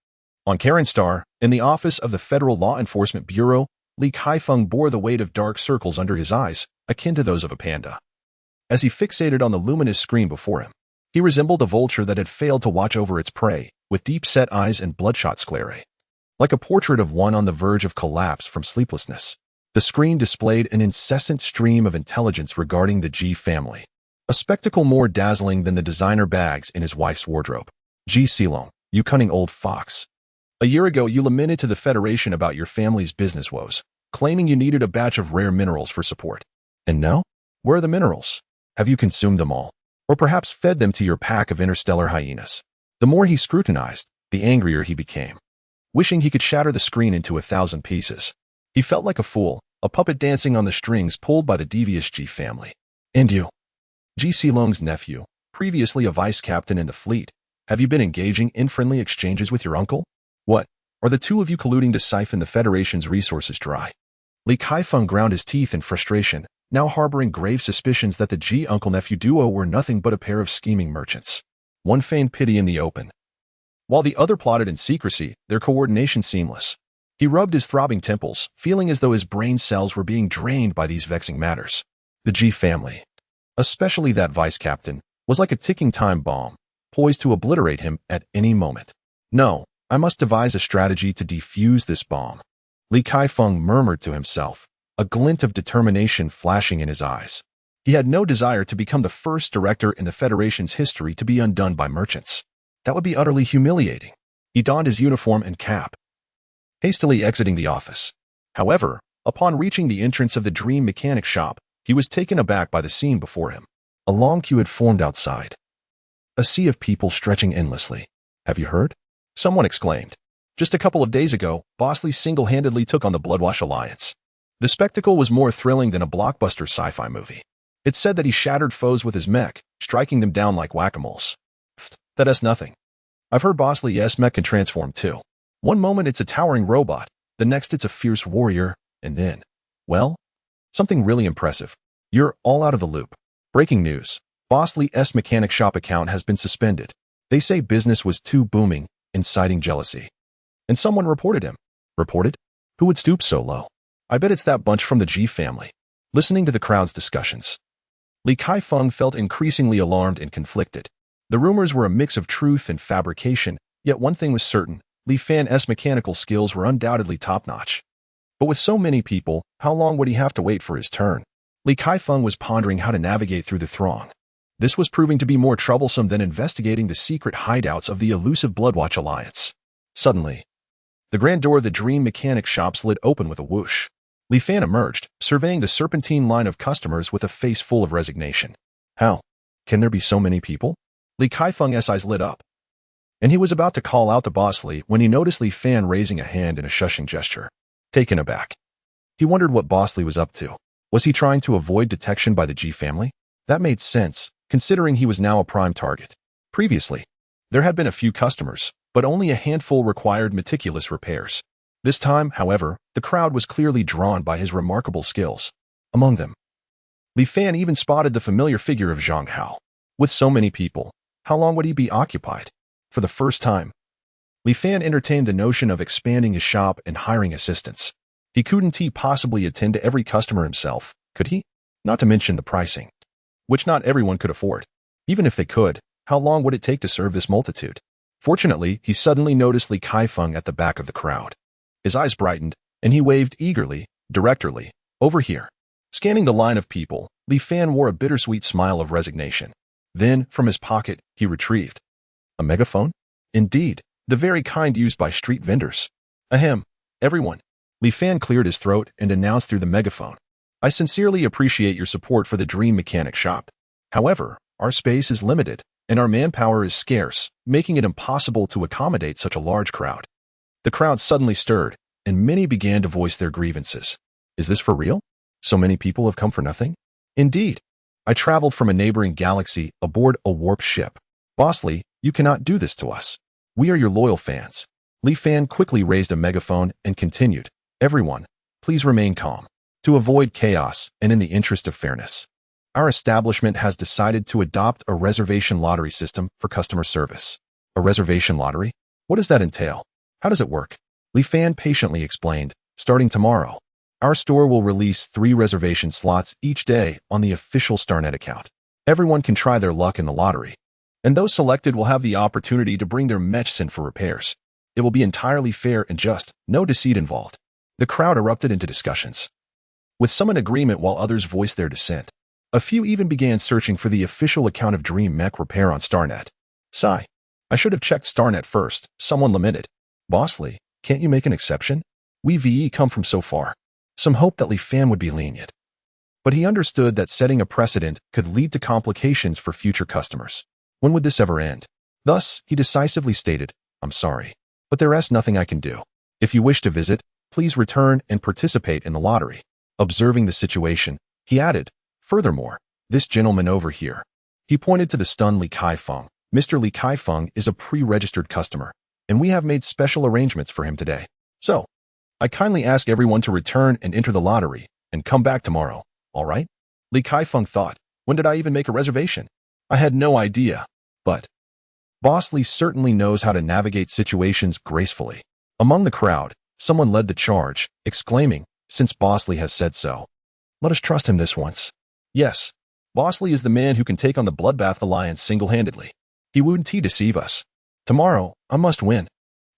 On Karen Star, in the office of the Federal Law Enforcement Bureau, Li Kaifeng bore the weight of dark circles under his eyes, akin to those of a panda. As he fixated on the luminous screen before him, he resembled a vulture that had failed to watch over its prey, with deep-set eyes and bloodshot sclerae. Like a portrait of one on the verge of collapse from sleeplessness, the screen displayed an incessant stream of intelligence regarding the G family, a spectacle more dazzling than the designer bags in his wife's wardrobe. G Silong, you cunning old fox. A year ago you lamented to the Federation about your family's business woes, claiming you needed a batch of rare minerals for support. And now? Where are the minerals? Have you consumed them all? Or perhaps fed them to your pack of interstellar hyenas? The more he scrutinized, the angrier he became. Wishing he could shatter the screen into 1,000 pieces. He felt like a fool, a puppet dancing on the strings pulled by the devious G family. And you? G Silong's nephew, previously a vice captain in the fleet, have you been engaging in friendly exchanges with your uncle? What? Are the two of you colluding to siphon the Federation's resources dry? Li Kaifeng ground his teeth in frustration, now harboring grave suspicions that the G uncle-nephew duo were nothing but a pair of scheming merchants. One feigned pity in the open, while the other plotted in secrecy, their coordination seamless. He rubbed his throbbing temples, feeling as though his brain cells were being drained by these vexing matters. The G family, especially that vice captain, was like a ticking time bomb, poised to obliterate him at any moment. No, I must devise a strategy to defuse this bomb. Li Kaifeng murmured to himself, a glint of determination flashing in his eyes. He had no desire to become the first director in the Federation's history to be undone by merchants. That would be utterly humiliating. He donned his uniform and cap, hastily exiting the office. However, upon reaching the entrance of the dream mechanic shop, he was taken aback by the scene before him. A long queue had formed outside, a sea of people stretching endlessly. Have you heard? Someone exclaimed. Just a couple of days ago, Bosley single-handedly took on the Bloodwash Alliance. The spectacle was more thrilling than a blockbuster sci-fi movie. It said that he shattered foes with his mech, striking them down like whack-a-moles. That's nothing. I've heard Bosley's mech can transform too. One moment it's a towering robot, the next it's a fierce warrior, and then, well, something really impressive. You're all out of the loop. Breaking news. Bosley's mechanic shop account has been suspended. They say business was too booming, inciting jealousy. And someone reported him. Reported? Who would stoop so low? I bet it's that bunch from the G family. Listening to the crowd's discussions, Li Kaifeng felt increasingly alarmed and conflicted. The rumors were a mix of truth and fabrication, yet one thing was certain, Li Fan's mechanical skills were undoubtedly top-notch. But with so many people, how long would he have to wait for his turn? Li Kaifeng was pondering how to navigate through the throng. This was proving to be more troublesome than investigating the secret hideouts of the elusive Bloodwatch Alliance. Suddenly, the grand door of the dream mechanic shop slid open with a whoosh. Li Fan emerged, surveying the serpentine line of customers with a face full of resignation. How? Can there be so many people? Li Kaifeng's eyes lit up, and he was about to call out to Bosley when he noticed Li Fan raising a hand in a shushing gesture. Taken aback, he wondered what Bosley was up to. Was he trying to avoid detection by the G family? That made sense, considering he was now a prime target. Previously, there had been a few customers, but only a handful required meticulous repairs. This time, however, the crowd was clearly drawn by his remarkable skills. Among them, Li Fan even spotted the familiar figure of Zhang Hao. With so many people, how long would he be occupied? For the first time, Li Fan entertained the notion of expanding his shop and hiring assistants. He couldn't possibly attend to every customer himself, could he? Not to mention the pricing, which not everyone could afford. Even if they could, how long would it take to serve this multitude? Fortunately, he suddenly noticed Li Kaifeng at the back of the crowd. His eyes brightened, and he waved eagerly, directorly, over here. Scanning the line of people, Li Fan wore a bittersweet smile of resignation. Then, from his pocket, he retrieved a megaphone? Indeed, the very kind used by street vendors. Ahem, everyone. Li Fan cleared his throat and announced through the megaphone. I sincerely appreciate your support for the Dream Mechanic Shop. However, our space is limited. and our manpower is scarce, making it impossible to accommodate such a large crowd. The crowd suddenly stirred, and many began to voice their grievances. Is this for real? So many people have come for nothing? Indeed. I traveled from a neighboring galaxy aboard a warp ship. Bosley, you cannot do this to us. We are your loyal fans. Li Fan quickly raised a megaphone and continued, Everyone, please remain calm. To avoid chaos and in the interest of fairness, our establishment has decided to adopt a reservation lottery system for customer service. A reservation lottery? What does that entail? How does it work? Li Fan patiently explained, starting tomorrow, our store will release 3 reservation slots each day on the official StarNet account. Everyone can try their luck in the lottery, and those selected will have the opportunity to bring their Mechs in for repairs. It will be entirely fair and just, no deceit involved. The crowd erupted into discussions, with some in agreement while others voiced their dissent. A few even began searching for the official account of Dream Mech Repair on StarNet. Sigh. I should have checked StarNet first, someone lamented. Bosley, can't you make an exception? We VE come from so far. Some hope that Li Fan would be lenient. But he understood that setting a precedent could lead to complications for future customers. When would this ever end? Thus, he decisively stated, I'm sorry, but there is nothing I can do. If you wish to visit, please return and participate in the lottery. Observing the situation, he added, furthermore, this gentleman over here. He pointed to the stunned Li Kaifeng. Mr. Li Kaifeng is a pre-registered customer, and we have made special arrangements for him today. So, I kindly ask everyone to return and enter the lottery, and come back tomorrow, all right? Li Kaifeng thought, when did I even make a reservation? I had no idea, but Bosley certainly knows how to navigate situations gracefully. Among the crowd, someone led the charge, exclaiming, since Bosley has said so, let us trust him this once. Yes, Bosley is the man who can take on the Bloodbath Alliance single-handedly. He wouldn't deceive us. Tomorrow, I must win.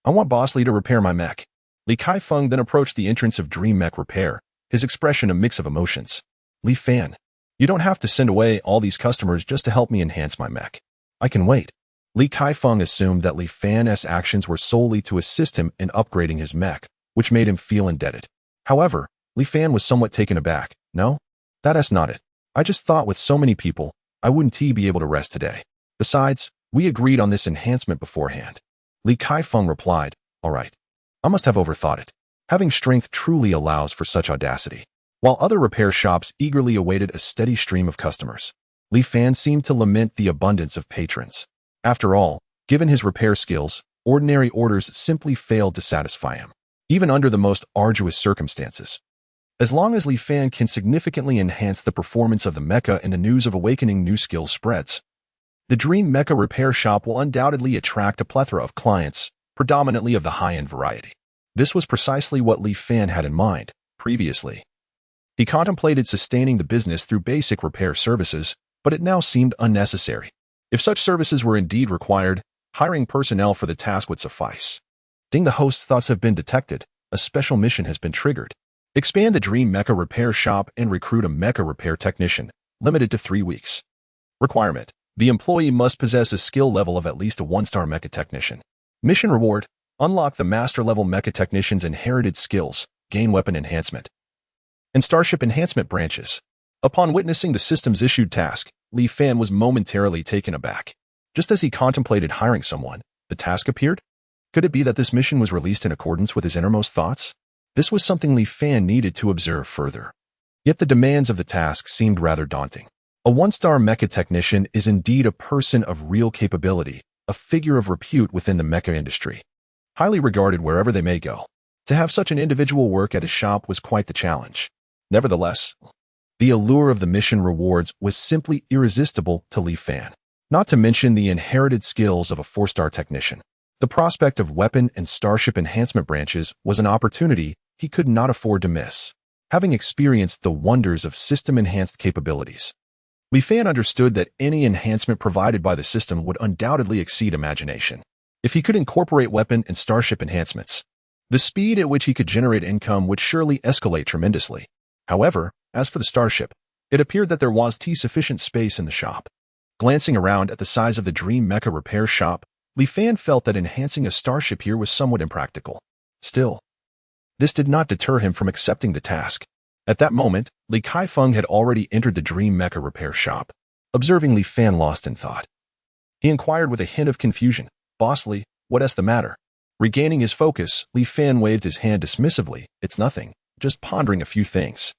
I want Bosley to repair my mech. Li Kaifeng then approached the entrance of Dream Mech Repair, his expression a mix of emotions. Li Fan, you don't have to send away all these customers just to help me enhance my mech. I can wait. Li Kaifeng assumed that Li Fan's actions were solely to assist him in upgrading his mech, which made him feel indebted. However, Li Fan was somewhat taken aback. No, that's not it. I just thought with so many people, I wouldn't be able to rest today. Besides, we agreed on this enhancement beforehand. Li Kaifeng replied, all right. I must have overthought it. Having strength truly allows for such audacity. While other repair shops eagerly awaited a steady stream of customers, Li Fan seemed to lament the abundance of patrons. After all, given his repair skills, ordinary orders simply failed to satisfy him, even under the most arduous circumstances. As long as Li Fan can significantly enhance the performance of the mecha and the news of awakening new skills spreads, the Dream Mecha Repair Shop will undoubtedly attract a plethora of clients, predominantly of the high-end variety. This was precisely what Li Fan had in mind previously. He contemplated sustaining the business through basic repair services, but it now seemed unnecessary. If such services were indeed required, hiring personnel for the task would suffice. The host's thoughts have been detected. A special mission has been triggered. Expand the Dream Mecha Repair Shop and recruit a mecha repair technician, limited to 3 weeks. Requirement: the employee must possess a skill level of at least a 1-star mecha technician. Mission reward: unlock the master-level mecha technician's inherited skills, gain weapon enhancement, and starship enhancement branches. Upon witnessing the system's issued task, Li Fan was momentarily taken aback. Just as he contemplated hiring someone, the task appeared? Could it be that this mission was released in accordance with his innermost thoughts? This was something Li Fan needed to observe further. Yet the demands of the task seemed rather daunting. A 1-star mecha technician is indeed a person of real capability, a figure of repute within the mecha industry, highly regarded wherever they may go. To have such an individual work at his shop was quite the challenge. Nevertheless, the allure of the mission rewards was simply irresistible to Li Fan, not to mention the inherited skills of a 4-star technician. The prospect of weapon and starship enhancement branches was an opportunity he could not afford to miss. Having experienced the wonders of system-enhanced capabilities, Li Fan understood that any enhancement provided by the system would undoubtedly exceed imagination. If he could incorporate weapon and starship enhancements, the speed at which he could generate income would surely escalate tremendously. However, as for the starship, it appeared that there was sufficient space in the shop. Glancing around at the size of the Dream Mecha Repair Shop, Li Fan felt that enhancing a starship here was somewhat impractical. Still, this did not deter him from accepting the task. At that moment, Li Kaifeng had already entered the Dream Mecha Repair Shop. Observing Li Fan lost in thought, He inquired with a hint of confusion. Boss Li, what's the matter? Regaining his focus, Li Fan waved his hand dismissively. It's nothing, just pondering a few things.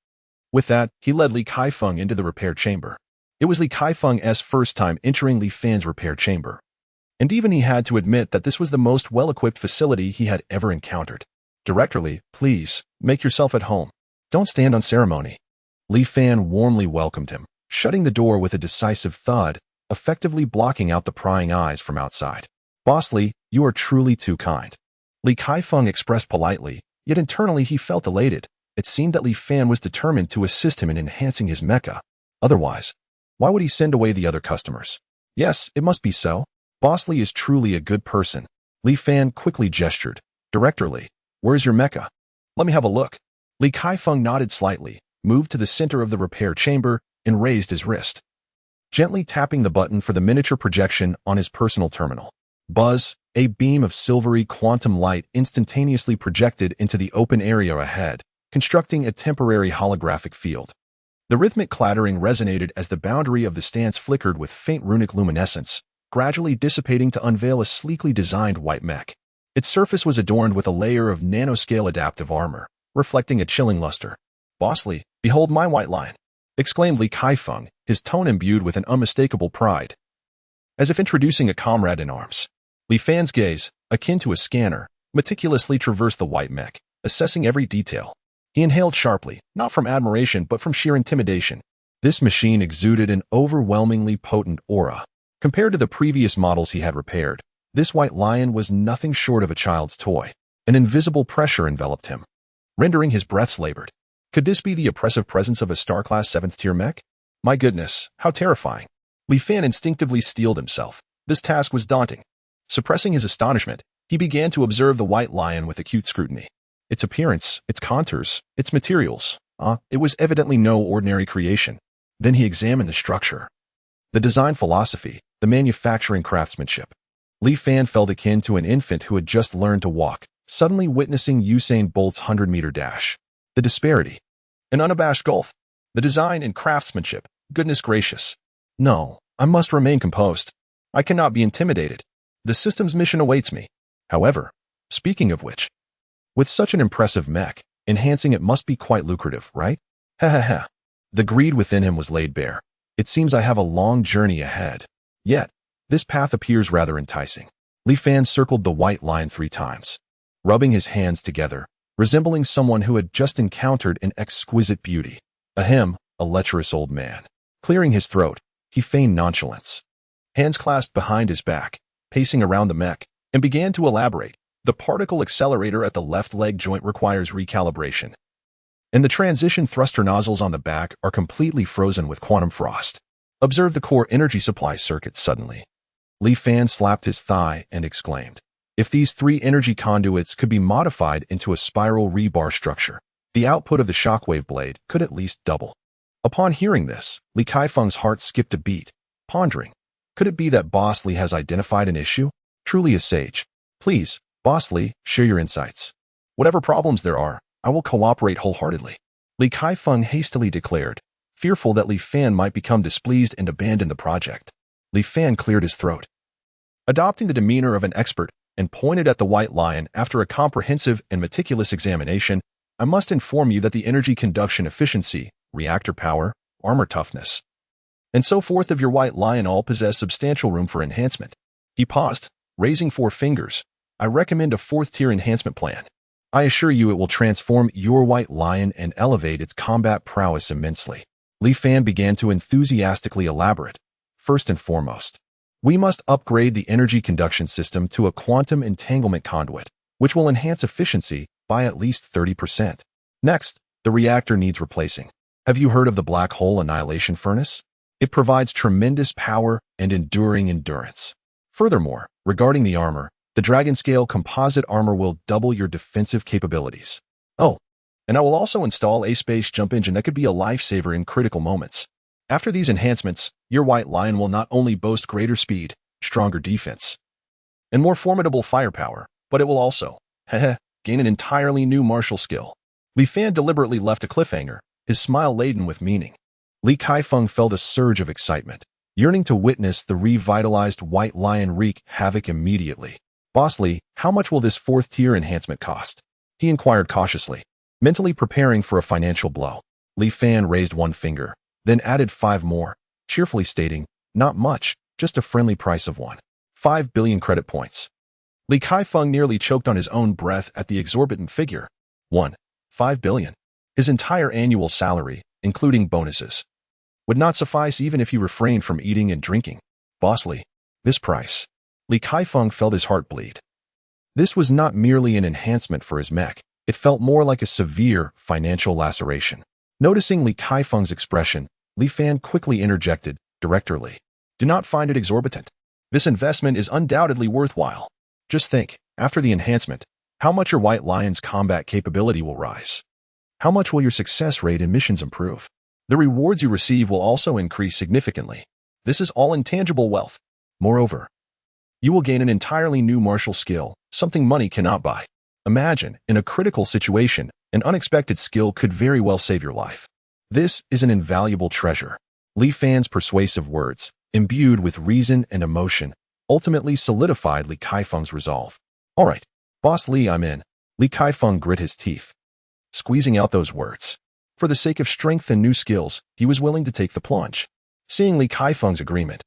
With that, he led Li Kaifeng into the repair chamber. It was Li Kaifeng's first time entering Li Fan's repair chamber. And even he had to admit that this was the most well-equipped facility he had ever encountered. Director Li, please, make yourself at home. Don't stand on ceremony. Li Fan warmly welcomed him, shutting the door with a decisive thud, effectively blocking out the prying eyes from outside. Boss Li, you are truly too kind. Li Kaifeng expressed politely, yet internally he felt elated. It seemed that Li Fan was determined to assist him in enhancing his mecha. Otherwise, why would he send away the other customers? Yes, it must be so. Boss Li is truly a good person. Li Fan quickly gestured. Director Li, where's your mecha? Let me have a look. Li Kaifeng nodded slightly, moved to the center of the repair chamber, and raised his wrist, gently tapping the button for the miniature projection on his personal terminal. Buzz, a beam of silvery quantum light instantaneously projected into the open area ahead, constructing a temporary holographic field. The rhythmic clattering resonated as the boundary of the stance flickered with faint runic luminescence, gradually dissipating to unveil a sleekly designed white mech. Its surface was adorned with a layer of nanoscale adaptive armor, reflecting a chilling luster. Boss Li, behold my white lion, exclaimed Li Kaifeng, his tone imbued with an unmistakable pride. As if introducing a comrade in arms, Li Fan's gaze, akin to a scanner, meticulously traversed the white mech, assessing every detail. He inhaled sharply, not from admiration but from sheer intimidation. This machine exuded an overwhelmingly potent aura. Compared to the previous models he had repaired, this white lion was nothing short of a child's toy. An invisible pressure enveloped him, rendering his breaths labored. Could this be the oppressive presence of a star-class 7th-tier mech? My goodness, how terrifying. Li Fan instinctively steeled himself. This task was daunting. Suppressing his astonishment, he began to observe the white lion with acute scrutiny. Its appearance, its contours, its materials. It was evidently no ordinary creation. Then he examined the structure. The design philosophy, the manufacturing craftsmanship. Li Fan felt akin to an infant who had just learned to walk, suddenly witnessing Usain Bolt's 100-meter dash. The disparity. An unabashed gulf. The design and craftsmanship. Goodness gracious. No, I must remain composed. I cannot be intimidated. The system's mission awaits me. However, speaking of which, with such an impressive mech, enhancing it must be quite lucrative, right? Ha. The greed within him was laid bare. It seems I have a long journey ahead. Yet, this path appears rather enticing. Li Fan circled the white line 3 times, rubbing his hands together, resembling someone who had just encountered an exquisite beauty. A lecherous old man. Clearing his throat, he feigned nonchalance. Hands clasped behind his back, pacing around the mech, and began to elaborate. The particle accelerator at the left leg joint requires recalibration, and the transition thruster nozzles on the back are completely frozen with quantum frost. Observe the core energy supply circuit suddenly. Li Fan slapped his thigh and exclaimed, if these 3 energy conduits could be modified into a spiral rebar structure, the output of the shockwave blade could at least double. Upon hearing this, Li Kaifeng's heart skipped a beat, pondering, could it be that Boss Li has identified an issue? Truly a sage. Please, Boss Li, share your insights. Whatever problems there are, I will cooperate wholeheartedly. Li Kaifeng hastily declared, fearful that Li Fan might become displeased and abandon the project. Li Fan cleared his throat, adopting the demeanor of an expert, and pointed at the white lion. After a comprehensive and meticulous examination, I must inform you that the energy conduction efficiency, reactor power, armor toughness, and so forth of your white lion all possess substantial room for enhancement. He paused, raising 4 fingers. I recommend a 4th-tier enhancement plan. I assure you it will transform your white lion and elevate its combat prowess immensely. Li Fan began to enthusiastically elaborate. First and foremost, we must upgrade the energy conduction system to a quantum entanglement conduit, which will enhance efficiency by at least 30%. Next, the reactor needs replacing. Have you heard of the black hole annihilation furnace? It provides tremendous power and enduring endurance. Furthermore, regarding the armor, the Dragon Scale composite armor will double your defensive capabilities. Oh, and I will also install a space jump engine that could be a lifesaver in critical moments. After these enhancements, your white lion will not only boast greater speed, stronger defense, and more formidable firepower, but it will also, gain an entirely new martial skill. Li Fan deliberately left a cliffhanger, his smile laden with meaning. Li Kaifeng felt a surge of excitement. yearning to witness the revitalized White Lion wreak havoc immediately. Boss Li, how much will this fourth-tier enhancement cost? He inquired cautiously, mentally preparing for a financial blow. Li Fan raised one finger, then added 5 more, cheerfully stating, not much, just a friendly price of 5 billion credit points. Li Kaifeng nearly choked on his own breath at the exorbitant figure. 5 billion. His entire annual salary, including bonuses, would not suffice even if he refrained from eating and drinking. Boss Li, this price. Li Kaifeng felt his heart bleed. This was not merely an enhancement for his mech, it felt more like a severe financial laceration. Noticing Li Kaifeng's expression, Li Fan quickly interjected, Director Li, do not find it exorbitant. This investment is undoubtedly worthwhile. Just think, after the enhancement, how much your White Lion's combat capability will rise. How much will your success rate in missions improve? The rewards you receive will also increase significantly. This is all intangible wealth. Moreover, you will gain an entirely new martial skill, something money cannot buy. Imagine, in a critical situation, an unexpected skill could very well save your life. This is an invaluable treasure. Li Fan's persuasive words, imbued with reason and emotion, ultimately solidified Li Kaifeng's resolve. All right, Boss Li, I'm in. Li Kaifeng grit his teeth, squeezing out those words. For the sake of strength and new skills, he was willing to take the plunge. Seeing Li Kaifeng's agreement,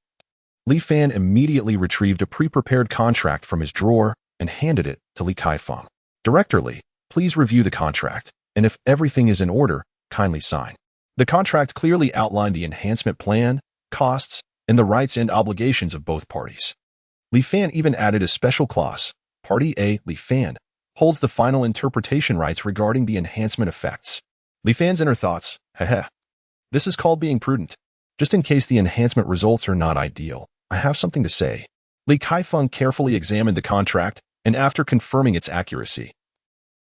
Li Fan immediately retrieved a pre-prepared contract from his drawer and handed it to Li Kaifeng. Director Li, please review the contract, and if everything is in order, kindly sign. The contract clearly outlined the enhancement plan, costs, and the rights and obligations of both parties. Li Fan even added a special clause. Party A, Li Fan, holds the final interpretation rights regarding the enhancement effects. Li Fan's inner thoughts, this is called being prudent. Just in case the enhancement results are not ideal, I have something to say. Li Kaifeng carefully examined the contract, and after confirming its accuracy,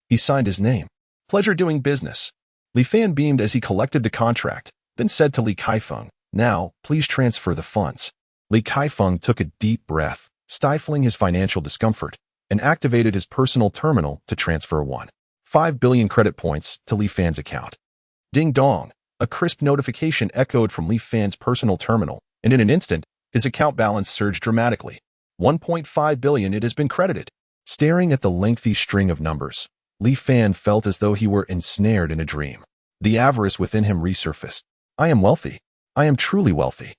he signed his name. Pleasure doing business. Li Fan beamed as he collected the contract, then said to Li Kaifeng, now, please transfer the funds. Li Kaifeng took a deep breath, stifling his financial discomfort, and activated his personal terminal to transfer 5 billion credit points to Li Fan's account. Ding dong, a crisp notification echoed from Li Fan's personal terminal, and in an instant, his account balance surged dramatically. 1.5 billion it has been credited. Staring at the lengthy string of numbers, Li Fan felt as though he were ensnared in a dream. The avarice within him resurfaced. I am wealthy. I am truly wealthy.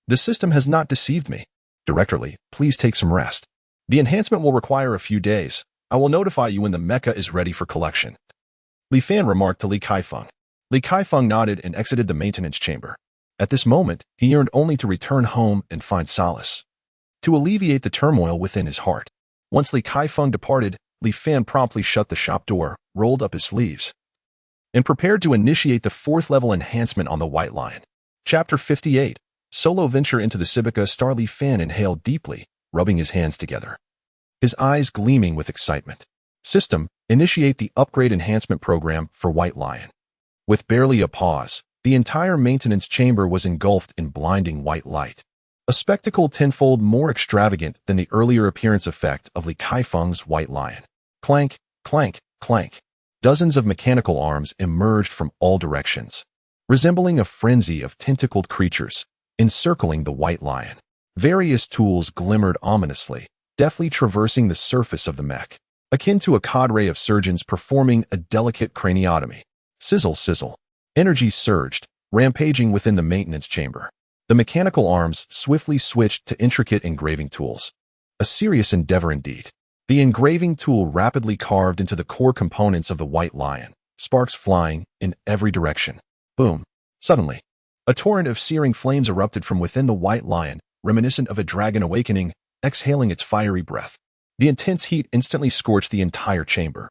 The system has not deceived me. Director Li, please take some rest. The enhancement will require a few days. I will notify you when the Mecha is ready for collection. Li Fan remarked to Li Kaifeng. Li Kaifeng nodded and exited the maintenance chamber. At this moment, he yearned only to return home and find solace, to alleviate the turmoil within his heart. Once Li Kaifeng departed, Li Fan promptly shut the shop door, rolled up his sleeves, and prepared to initiate the 4th-level enhancement on the White Lion. Chapter 58. Solo venture into the Civica Star. Li Fan inhaled deeply, rubbing his hands together, his eyes gleaming with excitement. System, initiate the upgrade enhancement program for White Lion. With barely a pause, the entire maintenance chamber was engulfed in blinding white light, a spectacle tenfold more extravagant than the earlier appearance effect of Li Kaifeng's White Lion. Clank, clank, clank. Dozens of mechanical arms emerged from all directions, resembling a frenzy of tentacled creatures, encircling the White Lion. Various tools glimmered ominously, deftly traversing the surface of the mech, akin to a cadre of surgeons performing a delicate craniotomy. Sizzle, sizzle. Energy surged, rampaging within the maintenance chamber. The mechanical arms swiftly switched to intricate engraving tools. A serious endeavor indeed. The engraving tool rapidly carved into the core components of the White Lion, sparks flying in every direction. Boom. Suddenly, a torrent of searing flames erupted from within the White Lion, reminiscent of a dragon awakening, exhaling its fiery breath. The intense heat instantly scorched the entire chamber,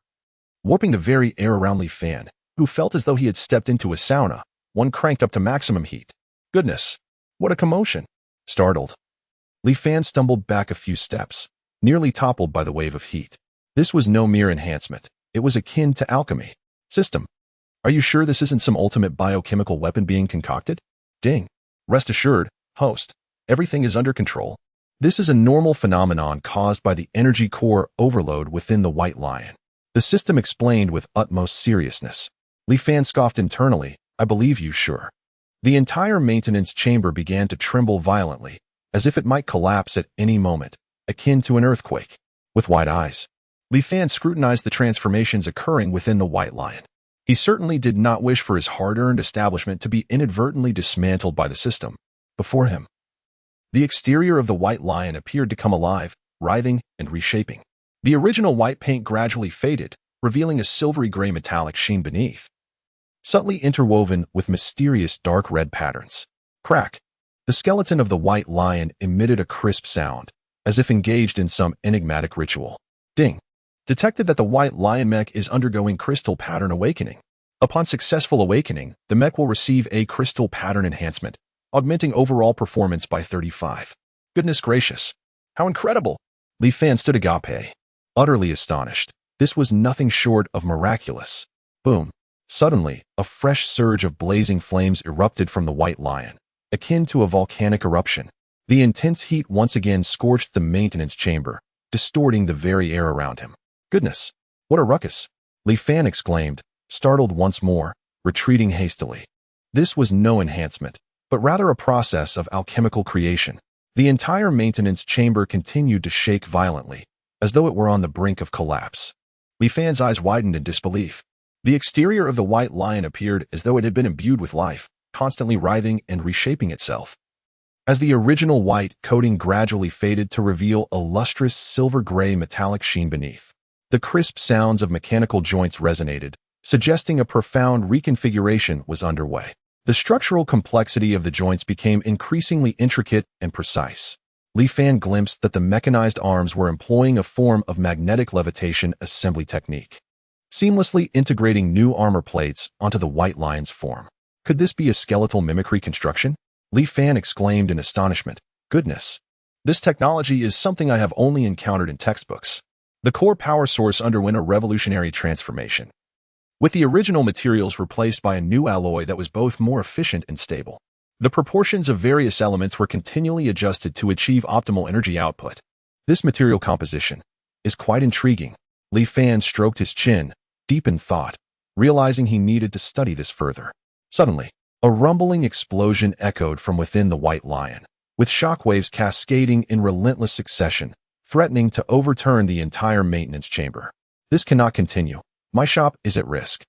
warping the very air around Li Fan, who felt as though he had stepped into a sauna, one cranked up to maximum heat. Goodness, what a commotion! Startled, Li Fan stumbled back a few steps, nearly toppled by the wave of heat. This was no mere enhancement. It was akin to alchemy. System, are you sure this isn't some ultimate biochemical weapon being concocted? Ding. Rest assured, host, everything is under control. This is a normal phenomenon caused by the energy core overload within the White Lion. The system explained with utmost seriousness. Li Fan scoffed internally, I believe you, sure. The entire maintenance chamber began to tremble violently, as if it might collapse at any moment, akin to an earthquake. With wide eyes, Li Fan scrutinized the transformations occurring within the White Lion. He certainly did not wish for his hard-earned establishment to be inadvertently dismantled by the system before him. The exterior of the White Lion appeared to come alive, writhing and reshaping. The original white paint gradually faded, revealing a silvery gray metallic sheen beneath, subtly interwoven with mysterious dark red patterns. Crack! The skeleton of the White Lion emitted a crisp sound, as if engaged in some enigmatic ritual. Ding! Detected that the White Lion mech is undergoing crystal pattern awakening. Upon successful awakening, the mech will receive a crystal pattern enhancement, augmenting overall performance by 35. Goodness gracious! How incredible! Li Fan stood agape, utterly astonished. This was nothing short of miraculous. Boom! Suddenly, a fresh surge of blazing flames erupted from the White Lion, akin to a volcanic eruption. The intense heat once again scorched the maintenance chamber, distorting the very air around him. Goodness! What a ruckus! Li Fan exclaimed, startled once more, retreating hastily. This was no enhancement, but rather a process of alchemical creation. The entire maintenance chamber continued to shake violently, as though it were on the brink of collapse. Li Fan's eyes widened in disbelief. The exterior of the White Lion appeared as though it had been imbued with life, constantly writhing and reshaping itself. As the original white coating gradually faded to reveal a lustrous silver-gray metallic sheen beneath, the crisp sounds of mechanical joints resonated, suggesting a profound reconfiguration was underway. The structural complexity of the joints became increasingly intricate and precise. Li Fan glimpsed that the mechanized arms were employing a form of magnetic levitation assembly technique, seamlessly integrating new armor plates onto the White Lion's form. Could this be a skeletal mimicry construction? Li Fan exclaimed in astonishment. Goodness! This technology is something I have only encountered in textbooks. The core power source underwent a revolutionary transformation, with the original materials replaced by a new alloy that was both more efficient and stable. The proportions of various elements were continually adjusted to achieve optimal energy output. This material composition is quite intriguing. Li Fan stroked his chin, deep in thought, realizing he needed to study this further. Suddenly, a rumbling explosion echoed from within the White Lion, with shockwaves cascading in relentless succession, threatening to overturn the entire maintenance chamber. This cannot continue. My shop is at risk.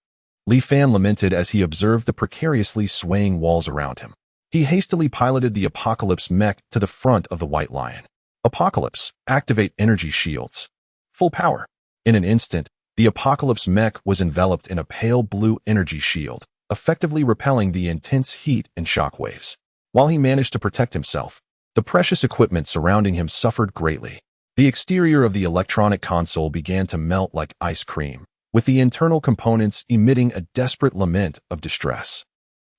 Li Fan lamented as he observed the precariously swaying walls around him. He hastily piloted the Apocalypse mech to the front of the White Lion. Apocalypse, activate energy shields. Full power. In an instant, the Apocalypse mech was enveloped in a pale blue energy shield, effectively repelling the intense heat and shockwaves. While he managed to protect himself, the precious equipment surrounding him suffered greatly. The exterior of the electronic console began to melt like ice cream, with the internal components emitting a desperate lament of distress.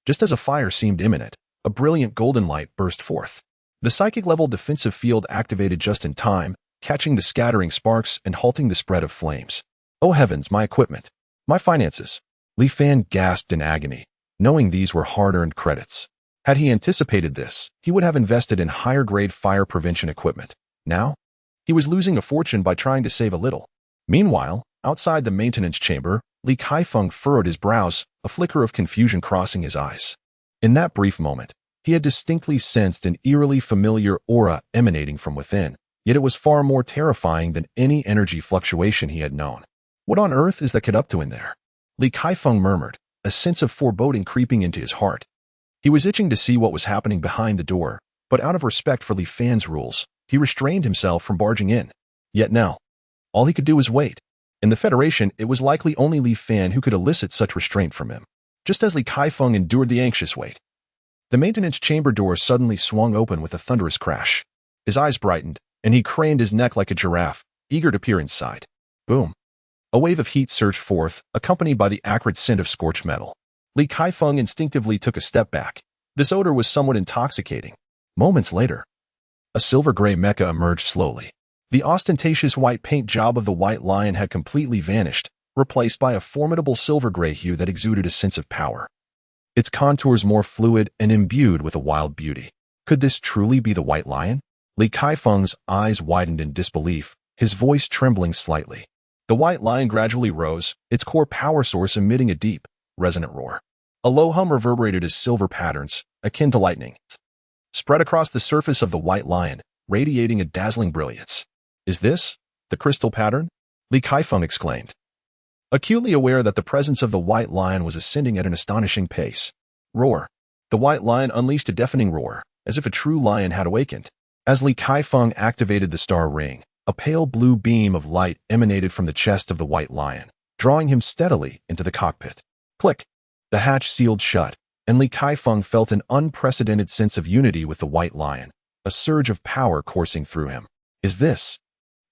Just as a fire seemed imminent, a brilliant golden light burst forth. The psychic-level defensive field activated just in time, catching the scattering sparks and halting the spread of flames. Oh heavens, my equipment! My finances! Li Fan gasped in agony, knowing these were hard-earned credits. Had he anticipated this, he would have invested in higher-grade fire prevention equipment. Now, he was losing a fortune by trying to save a little. Meanwhile, outside the maintenance chamber, Li Kaifeng furrowed his brows, a flicker of confusion crossing his eyes. In that brief moment, he had distinctly sensed an eerily familiar aura emanating from within, yet it was far more terrifying than any energy fluctuation he had known. What on earth is that kid up to in there? Li Kaifeng murmured, a sense of foreboding creeping into his heart. He was itching to see what was happening behind the door, but out of respect for Li Fan's rules, he restrained himself from barging in. Yet now, all he could do was wait. In the Federation, it was likely only Li Fan who could elicit such restraint from him. Just as Li Kaifeng endured the anxious wait, the maintenance chamber door suddenly swung open with a thunderous crash. His eyes brightened, and he craned his neck like a giraffe, eager to peer inside. Boom! A wave of heat surged forth, accompanied by the acrid scent of scorched metal. Li Kaifeng instinctively took a step back. This odor was somewhat intoxicating. Moments later, a silver-gray mecha emerged slowly. The ostentatious white paint job of the White Lion had completely vanished, replaced by a formidable silver-gray hue that exuded a sense of power. Its contours more fluid and imbued with a wild beauty. Could this truly be the White Lion? Li Kaifeng's eyes widened in disbelief, his voice trembling slightly. The White Lion gradually rose, its core power source emitting a deep, resonant roar. A low hum reverberated as silver patterns, akin to lightning, spread across the surface of the white lion, radiating a dazzling brilliance. "Is this the crystal pattern?" Li Kaifeng exclaimed, acutely aware that the presence of the white lion was ascending at an astonishing pace. Roar. The white lion unleashed a deafening roar, as if a true lion had awakened. As Li Kaifeng activated the star ring, a pale blue beam of light emanated from the chest of the white lion, drawing him steadily into the cockpit. Click. The hatch sealed shut, and Li Kaifeng felt an unprecedented sense of unity with the white lion, a surge of power coursing through him. "Is this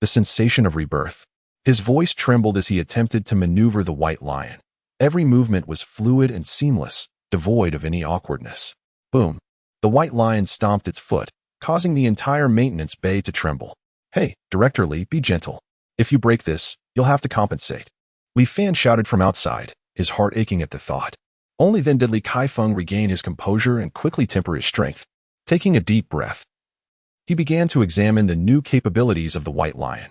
the sensation of rebirth?" His voice trembled as he attempted to maneuver the white lion. Every movement was fluid and seamless, devoid of any awkwardness. Boom. The white lion stomped its foot, causing the entire maintenance bay to tremble. "Hey, Director Li, be gentle. If you break this, you'll have to compensate." Li Fan shouted from outside, his heart aching at the thought. Only then did Li Kaifeng regain his composure and quickly temper his strength. Taking a deep breath, he began to examine the new capabilities of the white lion.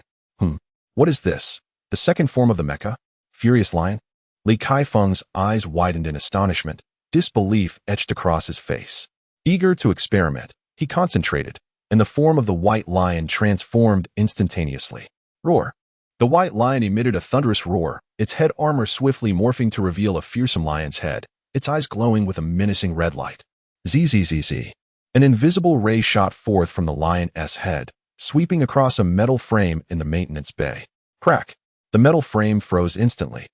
What is this? The second form of the Mecha? Furious Lion? Li Kaifeng's eyes widened in astonishment, disbelief etched across his face. Eager to experiment, he concentrated, and the form of the white lion transformed instantaneously. Roar. The white lion emitted a thunderous roar, its head armor swiftly morphing to reveal a fearsome lion's head, its eyes glowing with a menacing red light. Zzz. An invisible ray shot forth from the lion's head, sweeping across a metal frame in the maintenance bay. Crack. The metal frame froze instantly,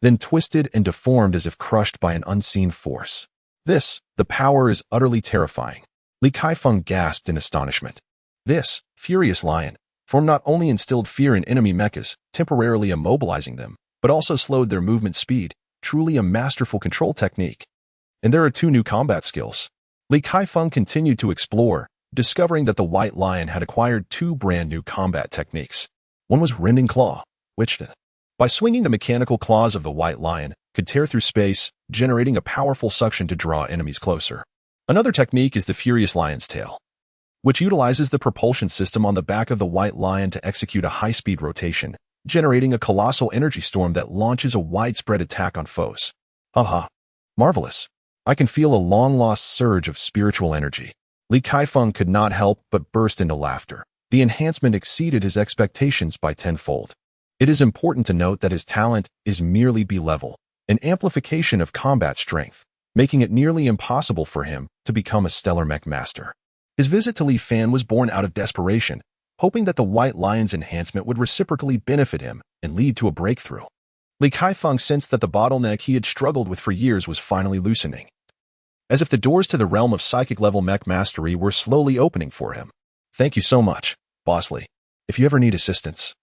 then twisted and deformed as if crushed by an unseen force. The power is utterly terrifying. Li Kaifeng gasped in astonishment. This furious lion form not only instilled fear in enemy mechas, temporarily immobilizing them, but also slowed their movement speed, truly a masterful control technique. And there are 2 new combat skills. Li Kaifeng continued to explore, discovering that the white lion had acquired 2 brand new combat techniques. One was Rending Claw, which, by swinging the mechanical claws of the white lion, could tear through space, generating a powerful suction to draw enemies closer. Another technique is the Furious Lion's Tail, which utilizes the propulsion system on the back of the white lion to execute a high-speed rotation, generating a colossal energy storm that launches a widespread attack on foes. Haha. Marvelous. I can feel a long-lost surge of spiritual energy. Li Kaifeng could not help but burst into laughter. The enhancement exceeded his expectations by tenfold. It is important to note that his talent is merely B-level, an amplification of combat strength, making it nearly impossible for him to become a stellar mech master. His visit to Li Fan was born out of desperation, hoping that the white lion's enhancement would reciprocally benefit him and lead to a breakthrough. Li Kaifeng sensed that the bottleneck he had struggled with for years was finally loosening, as if the doors to the realm of psychic-level mech mastery were slowly opening for him. "Thank you so much, Boss Li. If you ever need assistance,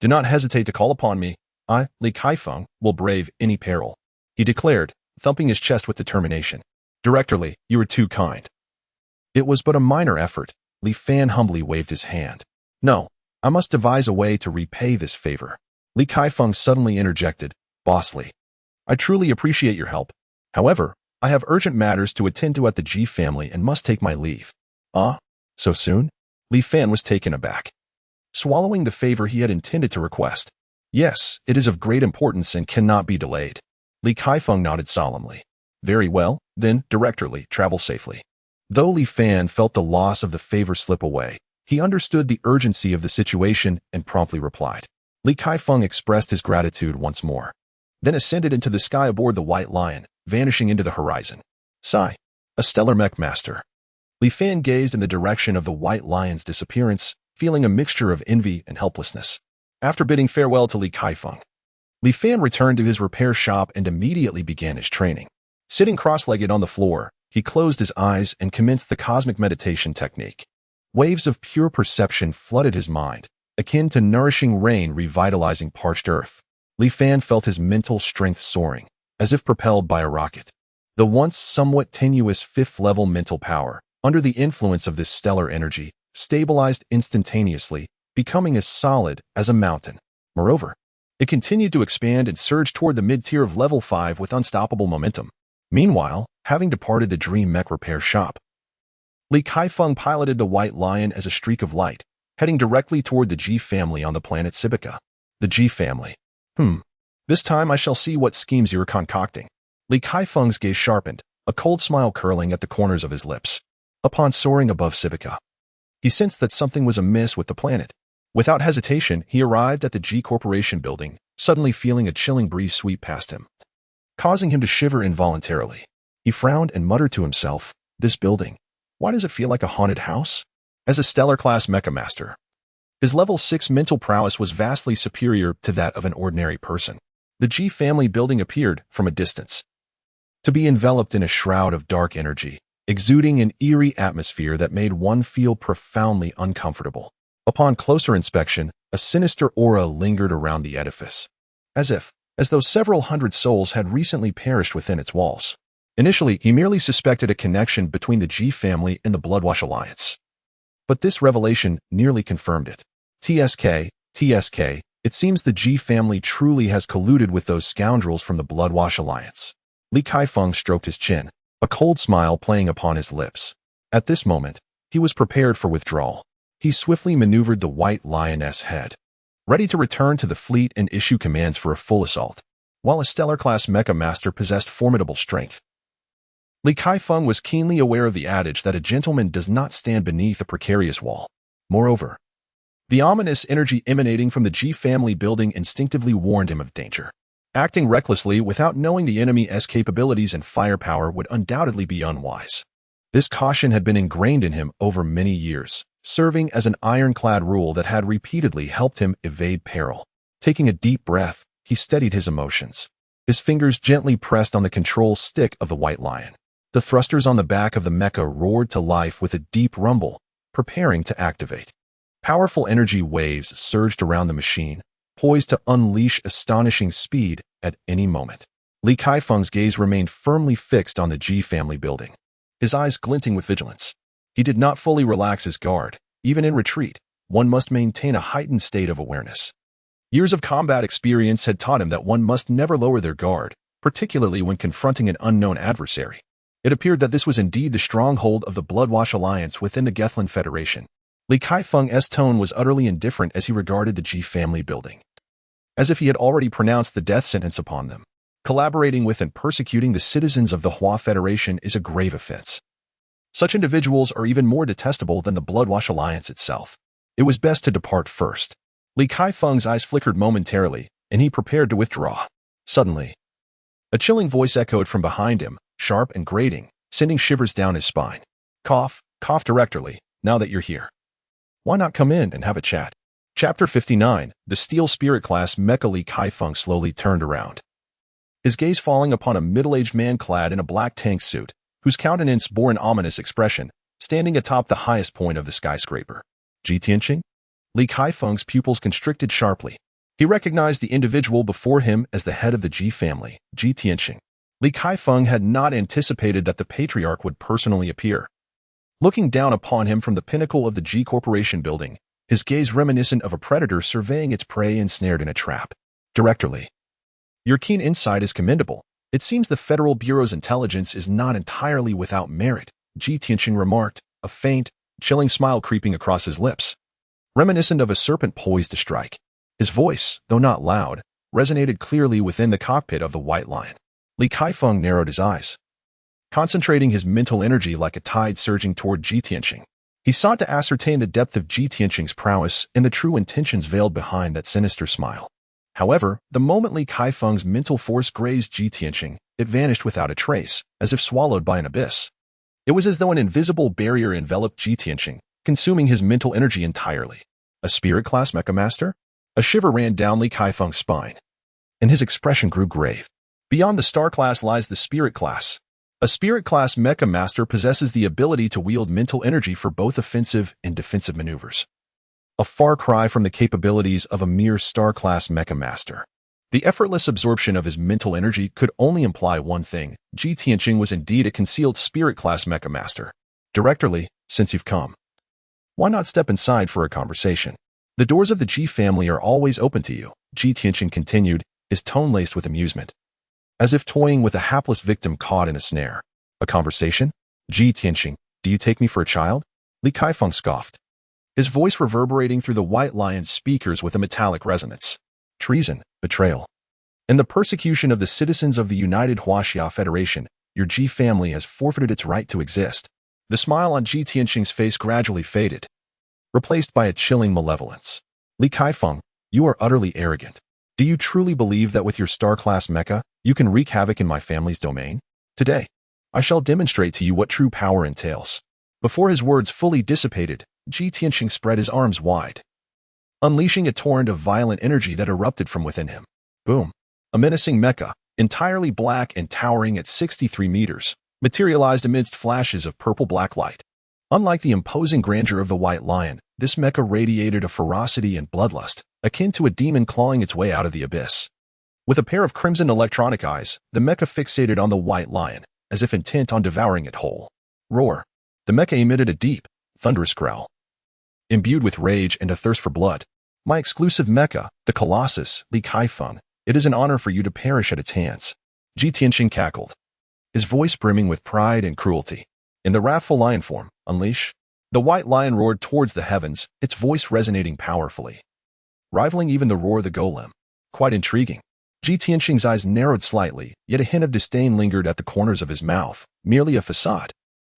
do not hesitate to call upon me. I, Li Kaifeng, will brave any peril," he declared, thumping his chest with determination. "Director Li, you are too kind." It was but a minor effort. Li Fan humbly waved his hand. "No, I must devise a way to repay this favor." Li Kaifeng suddenly interjected, "Boss Li, I truly appreciate your help. However, I have urgent matters to attend to at the G family and must take my leave." "Ah? So soon?" Li Fan was taken aback, swallowing the favor he had intended to request. "Yes, it is of great importance and cannot be delayed." Li Kaifeng nodded solemnly. "Very well, then, Director Li, travel safely." Though Li Fan felt the loss of the favor slip away, he understood the urgency of the situation and promptly replied. Li Kaifeng expressed his gratitude once more, then ascended into the sky aboard the White Lion, vanishing into the horizon. Sigh. A stellar mech master. Li Fan gazed in the direction of the White Lion's disappearance, feeling a mixture of envy and helplessness. After bidding farewell to Li Kaifeng, Li Fan returned to his repair shop and immediately began his training. Sitting cross-legged on the floor, he closed his eyes and commenced the cosmic meditation technique. Waves of pure perception flooded his mind, akin to nourishing rain revitalizing parched earth. Li Fan felt his mental strength soaring, as if propelled by a rocket. The once somewhat tenuous 5th-level mental power, under the influence of this stellar energy, stabilized instantaneously, becoming as solid as a mountain. Moreover, it continued to expand and surge toward the mid-tier of level 5 with unstoppable momentum. Meanwhile, having departed the Dream Mech repair shop, Li Kaifeng piloted the White Lion as a streak of light, heading directly toward the G family on the planet Sibica. The G family. This time I shall see what schemes you are concocting. Li Kaifeng's gaze sharpened, a cold smile curling at the corners of his lips. Upon soaring above Civica, he sensed that something was amiss with the planet. Without hesitation, he arrived at the G Corporation building, suddenly feeling a chilling breeze sweep past him, causing him to shiver involuntarily. He frowned and muttered to himself, "This building, why does it feel like a haunted house?" As a stellar-class mecha master, his level 6 mental prowess was vastly superior to that of an ordinary person. The G family building appeared, from a distance, to be enveloped in a shroud of dark energy, exuding an eerie atmosphere that made one feel profoundly uncomfortable. Upon closer inspection, a sinister aura lingered around the edifice, as though several hundred souls had recently perished within its walls. Initially, he merely suspected a connection between the G family and the Bloodwash Alliance. But this revelation nearly confirmed it. TSK, it seems the G family truly has colluded with those scoundrels from the Bloodwash Alliance. Li Kaifeng stroked his chin, a cold smile playing upon his lips. At this moment, he was prepared for withdrawal. He swiftly maneuvered the White Lioness head, ready to return to the fleet and issue commands for a full assault. While a stellar-class mecha master possessed formidable strength, Li Kaifeng was keenly aware of the adage that a gentleman does not stand beneath a precarious wall. Moreover, the ominous energy emanating from the G family building instinctively warned him of danger. Acting recklessly without knowing the enemy's capabilities and firepower would undoubtedly be unwise. This caution had been ingrained in him over many years, serving as an ironclad rule that had repeatedly helped him evade peril. Taking a deep breath, he steadied his emotions. His fingers gently pressed on the control stick of the White Lion. The thrusters on the back of the mecha roared to life with a deep rumble, preparing to activate. Powerful energy waves surged around the machine, poised to unleash astonishing speed at any moment. Li Kaifeng's gaze remained firmly fixed on the G family building, his eyes glinting with vigilance. He did not fully relax his guard. Even in retreat, one must maintain a heightened state of awareness. Years of combat experience had taught him that one must never lower their guard, particularly when confronting an unknown adversary. It appeared that this was indeed the stronghold of the Bloodwash Alliance within the Gethlin Federation. Li Kaifeng's tone was utterly indifferent as he regarded the G family building, as if he had already pronounced the death sentence upon them. Collaborating with and persecuting the citizens of the Hua Federation is a grave offense. Such individuals are even more detestable than the Bloodwash Alliance itself. It was best to depart first. Li Kaifeng's eyes flickered momentarily, and he prepared to withdraw. Suddenly, a chilling voice echoed from behind him, sharp and grating, sending shivers down his spine. Cough directly, now that you're here. Why not come in and have a chat? Chapter 59, the Steel Spirit Class Mecha. Li Kaifeng slowly turned around, his gaze falling upon a middle-aged man clad in a black tank suit, whose countenance bore an ominous expression, standing atop the highest point of the skyscraper. Ji Tianqing? Li Kaifeng's pupils constricted sharply. He recognized the individual before him as the head of the Ji family, Ji Tianqing. Li Kaifeng had not anticipated that the patriarch would personally appear. Looking down upon him from the pinnacle of the G Corporation building, his gaze reminiscent of a predator surveying its prey ensnared in a trap. Directorly, your keen insight is commendable. It seems the Federal Bureau's intelligence is not entirely without merit, Ji Tianqing remarked, a faint, chilling smile creeping across his lips, reminiscent of a serpent poised to strike. His voice, though not loud, resonated clearly within the cockpit of the White Lion. Li Kaifeng narrowed his eyes, concentrating his mental energy like a tide surging toward Ji Tianqing. He sought to ascertain the depth of Ji Tianqing's prowess and the true intentions veiled behind that sinister smile. However, the moment Li Kaifeng's mental force grazed Ji Tianqing, it vanished without a trace, as if swallowed by an abyss. It was as though an invisible barrier enveloped Ji Tianqing, consuming his mental energy entirely. A spirit-class mecha master? A shiver ran down Li Kaifeng's spine, and his expression grew grave. Beyond the star class lies the spirit class. A spirit-class mecha master possesses the ability to wield mental energy for both offensive and defensive maneuvers. A far cry from the capabilities of a mere star-class mecha master. The effortless absorption of his mental energy could only imply one thing: Ji Tianqing was indeed a concealed spirit-class mecha master. Directorly, since you've come, why not step inside for a conversation? The doors of the Ji family are always open to you, Ji Tianqing continued, his tone laced with amusement, as if toying with a hapless victim caught in a snare. A conversation? Ji Tianqing, do you take me for a child? Li Kaifeng scoffed, his voice reverberating through the White Lion's speakers with a metallic resonance. Treason, betrayal, In the persecution of the citizens of the United Huaxia Federation, your Ji family has forfeited its right to exist. The smile on Ji Tianxing's face gradually faded, replaced by a chilling malevolence. Li Kaifeng, you are utterly arrogant. Do you truly believe that with your star-class mecha, you can wreak havoc in my family's domain? Today, I shall demonstrate to you what true power entails. Before his words fully dissipated, Ji Tianxing spread his arms wide, unleashing a torrent of violent energy that erupted from within him. Boom! A menacing mecha, entirely black and towering at 63 meters, materialized amidst flashes of purple-black light. Unlike the imposing grandeur of the White Lion, this mecha radiated a ferocity and bloodlust, akin to a demon clawing its way out of the abyss. With a pair of crimson electronic eyes, the mecha fixated on the White Lion, as if intent on devouring it whole. Roar! The mecha emitted a deep, thunderous growl. Imbued with rage and a thirst for blood, my exclusive mecha, the Colossus, Li Kaifeng, it is an honor for you to perish at its hands. Ji Tianxing cackled, his voice brimming with pride and cruelty. In the wrathful lion form, unleash. The White Lion roared towards the heavens, its voice resonating powerfully, rivaling even the roar of the Golem. Quite intriguing. Ji Tianxing's eyes narrowed slightly, yet a hint of disdain lingered at the corners of his mouth, merely a facade.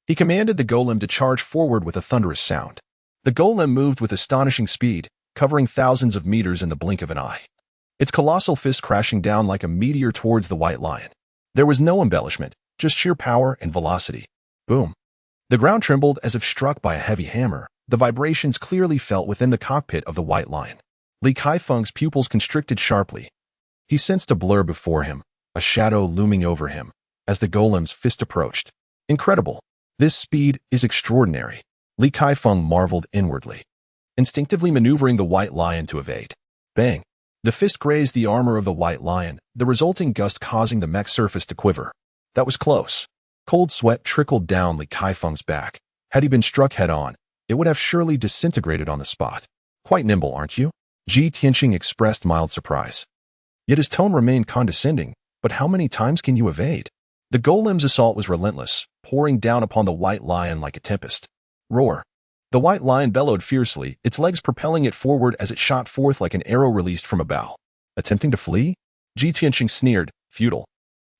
He commanded the Golem to charge forward with a thunderous sound. The Golem moved with astonishing speed, covering thousands of meters in the blink of an eye, its colossal fist crashing down like a meteor towards the White Lion. There was no embellishment, just sheer power and velocity. Boom! The ground trembled as if struck by a heavy hammer, the vibrations clearly felt within the cockpit of the White Lion. Li Kaifeng's pupils constricted sharply. He sensed a blur before him, a shadow looming over him, as the Golem's fist approached. Incredible! This speed is extraordinary. Li Kaifeng marveled inwardly, instinctively maneuvering the White Lion to evade. Bang! The fist grazed the armor of the White Lion, the resulting gust causing the mech surface to quiver. That was close. Cold sweat trickled down Li Kaifeng's back. Had he been struck head-on, it would have surely disintegrated on the spot. Quite nimble, aren't you? Ji Tianxing expressed mild surprise. Yet his tone remained condescending. But how many times can you evade? The Golem's assault was relentless, pouring down upon the White Lion like a tempest. Roar! The White Lion bellowed fiercely, its legs propelling it forward as it shot forth like an arrow released from a bow. Attempting to flee? Ji Tianxing sneered, futile.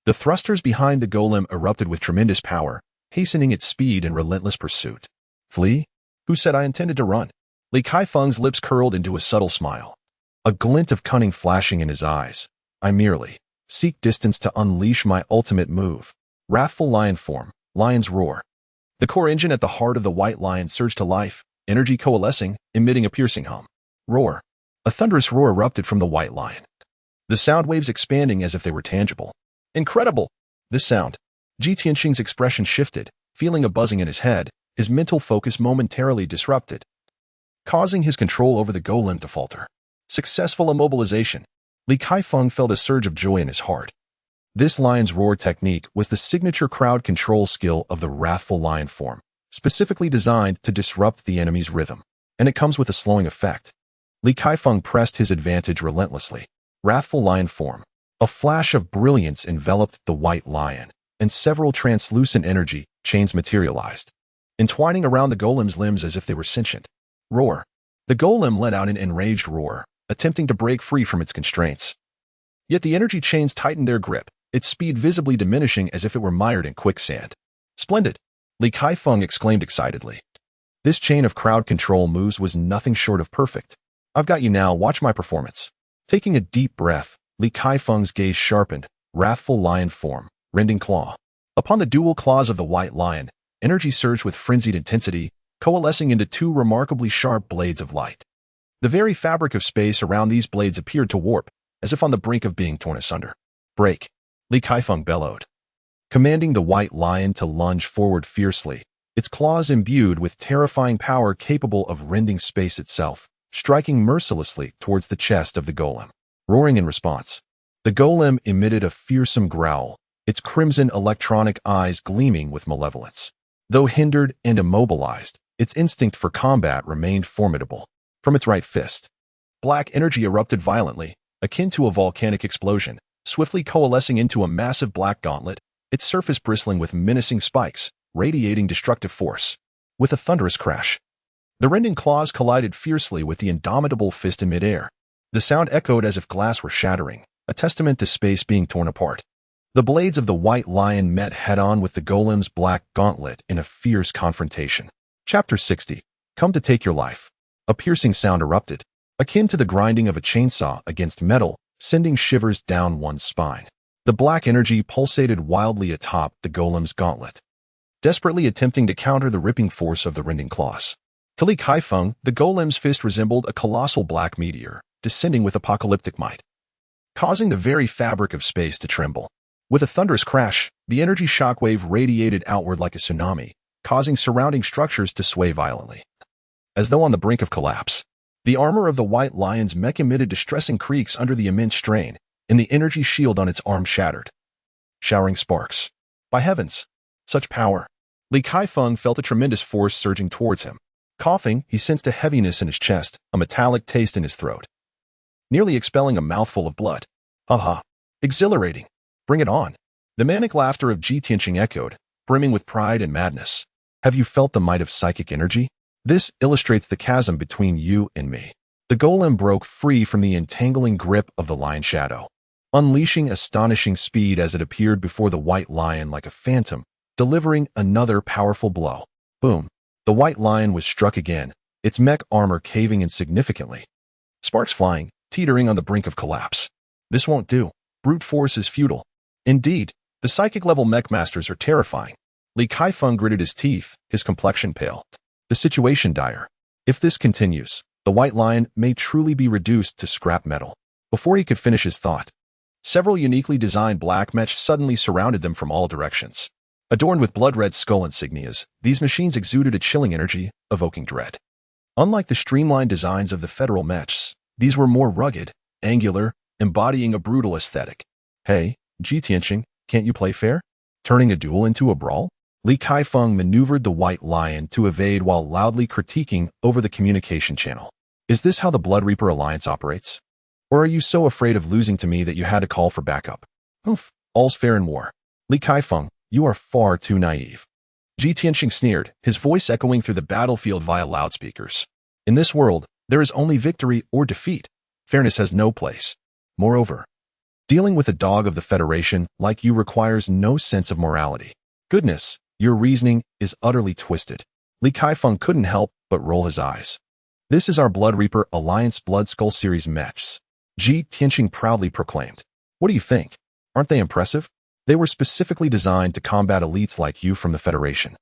The thrusters behind the Golem erupted with tremendous power, hastening its speed in relentless pursuit. Flee? Who said I intended to run? Li Kaifeng's lips curled into a subtle smile, a glint of cunning flashing in his eyes. I merely seek distance to unleash my ultimate move. Wrathful lion form, lion's roar. The core engine at the heart of the White Lion surged to life, energy coalescing, emitting a piercing hum. Roar! A thunderous roar erupted from the White Lion, the sound waves expanding as if they were tangible. Incredible! This sound. Ji Tianxing's expression shifted, feeling a buzzing in his head, his mental focus momentarily disrupted, causing his control over the Golem to falter. Successful immobilization. Li Kaifeng felt a surge of joy in his heart. This lion's roar technique was the signature crowd control skill of the wrathful lion form, specifically designed to disrupt the enemy's rhythm, and it comes with a slowing effect. Li Kaifeng pressed his advantage relentlessly. Wrathful lion form. A flash of brilliance enveloped the White Lion, and several translucent energy chains materialized, entwining around the Golem's limbs as if they were sentient. Roar! The Golem let out an enraged roar, attempting to break free from its constraints. Yet the energy chains tightened their grip, its speed visibly diminishing as if it were mired in quicksand. Splendid! Li Kaifeng exclaimed excitedly. This chain of crowd control moves was nothing short of perfect. I've got you now, watch my performance. Taking a deep breath, Li Kaifeng's gaze sharpened, wrathful lion form, rending claw. Upon the dual claws of the White Lion, energy surged with frenzied intensity, coalescing into two remarkably sharp blades of light. The very fabric of space around these blades appeared to warp, as if on the brink of being torn asunder. Break! Li Kaifeng bellowed, commanding the White Lion to lunge forward fiercely, its claws imbued with terrifying power capable of rending space itself, striking mercilessly towards the chest of the Golem. Roaring in response, the Golem emitted a fearsome growl, its crimson electronic eyes gleaming with malevolence. Though hindered and immobilized, its instinct for combat remained formidable. From its right fist, black energy erupted violently, akin to a volcanic explosion, swiftly coalescing into a massive black gauntlet, its surface bristling with menacing spikes, radiating destructive force. With a thunderous crash, the rending claws collided fiercely with the indomitable fist in midair. The sound echoed as if glass were shattering, a testament to space being torn apart. The blades of the White Lion met head-on with the Golem's black gauntlet in a fierce confrontation. Chapter 60. Come to take your life. A piercing sound erupted, akin to the grinding of a chainsaw against metal, sending shivers down one's spine. The black energy pulsated wildly atop the Golem's gauntlet, desperately attempting to counter the ripping force of the rending claws. To Li Kaifeng, the Golem's fist resembled a colossal black meteor, descending with apocalyptic might, causing the very fabric of space to tremble. With a thunderous crash, the energy shockwave radiated outward like a tsunami, causing surrounding structures to sway violently, as though on the brink of collapse. The armor of the White Lion's mech emitted distressing creaks under the immense strain, and the energy shield on its arm shattered, showering sparks. By heavens, such power! Li Kaifeng felt a tremendous force surging towards him. Coughing, he sensed a heaviness in his chest, a metallic taste in his throat, nearly expelling a mouthful of blood. Haha! Exhilarating! Bring it on! The manic laughter of Ji Tianqing echoed, brimming with pride and madness. Have you felt the might of psychic energy? This illustrates the chasm between you and me. The Golem broke free from the entangling grip of the lion shadow, unleashing astonishing speed as it appeared before the White Lion like a phantom, delivering another powerful blow. Boom! The White Lion was struck again, its mech armor caving insignificantly, sparks flying, teetering on the brink of collapse. This won't do. Brute force is futile. Indeed, the psychic-level mech masters are terrifying. Li Kaifeng gritted his teeth, his complexion pale. The situation dire. If this continues, the White Lion may truly be reduced to scrap metal. Before he could finish his thought, several uniquely designed black mechs suddenly surrounded them from all directions. Adorned with blood-red skull insignias, these machines exuded a chilling energy, evoking dread. Unlike the streamlined designs of the federal mechs, these were more rugged, angular, embodying a brutal aesthetic. Hey, Ji Tianqing, can't you play fair? Turning a duel into a brawl? Li Kaifeng maneuvered the White Lion to evade while loudly critiquing over the communication channel. Is this how the Blood Reaper Alliance operates? Or are you so afraid of losing to me that you had to call for backup? Oof, all's fair in war. Li Kaifeng, you are far too naive. Ji Tianqing sneered, his voice echoing through the battlefield via loudspeakers. In this world, there is only victory or defeat. Fairness has no place. Moreover, dealing with a dog of the Federation like you requires no sense of morality. Goodness, your reasoning is utterly twisted. Li Kaifeng couldn't help but roll his eyes. This is our Blood Reaper Alliance Blood Skull Series mechs, Ji Tianqing proudly proclaimed. What do you think? Aren't they impressive? They were specifically designed to combat elites like you from the Federation.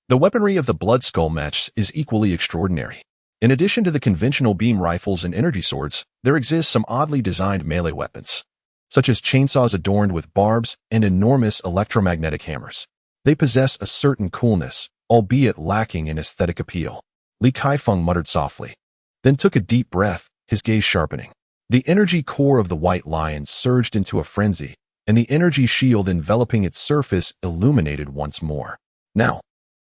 The weaponry of the Blood Skull mechs is equally extraordinary. In addition to the conventional beam rifles and energy swords, there exist some oddly designed melee weapons, such as chainsaws adorned with barbs and enormous electromagnetic hammers. They possess a certain coolness, albeit lacking in aesthetic appeal. Li Kaifeng muttered softly, then took a deep breath, his gaze sharpening. The energy core of the White Lion surged into a frenzy, and the energy shield enveloping its surface illuminated once more. Now,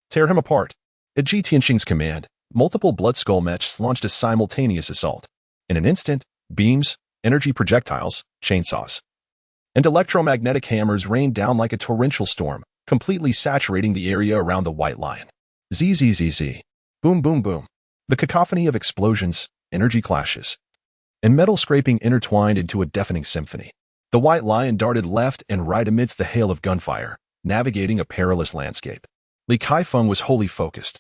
tear him apart. At Ji Tianqing's command, multiple Blood Skull mechs launched a simultaneous assault. In an instant, beams, energy projectiles, chainsaws, and electromagnetic hammers rained down like a torrential storm, completely saturating the area around the White Lion. Zzz. Boom boom boom. The cacophony of explosions, energy clashes, and metal scraping intertwined into a deafening symphony. The White Lion darted left and right amidst the hail of gunfire, navigating a perilous landscape. Li Kaifeng was wholly focused,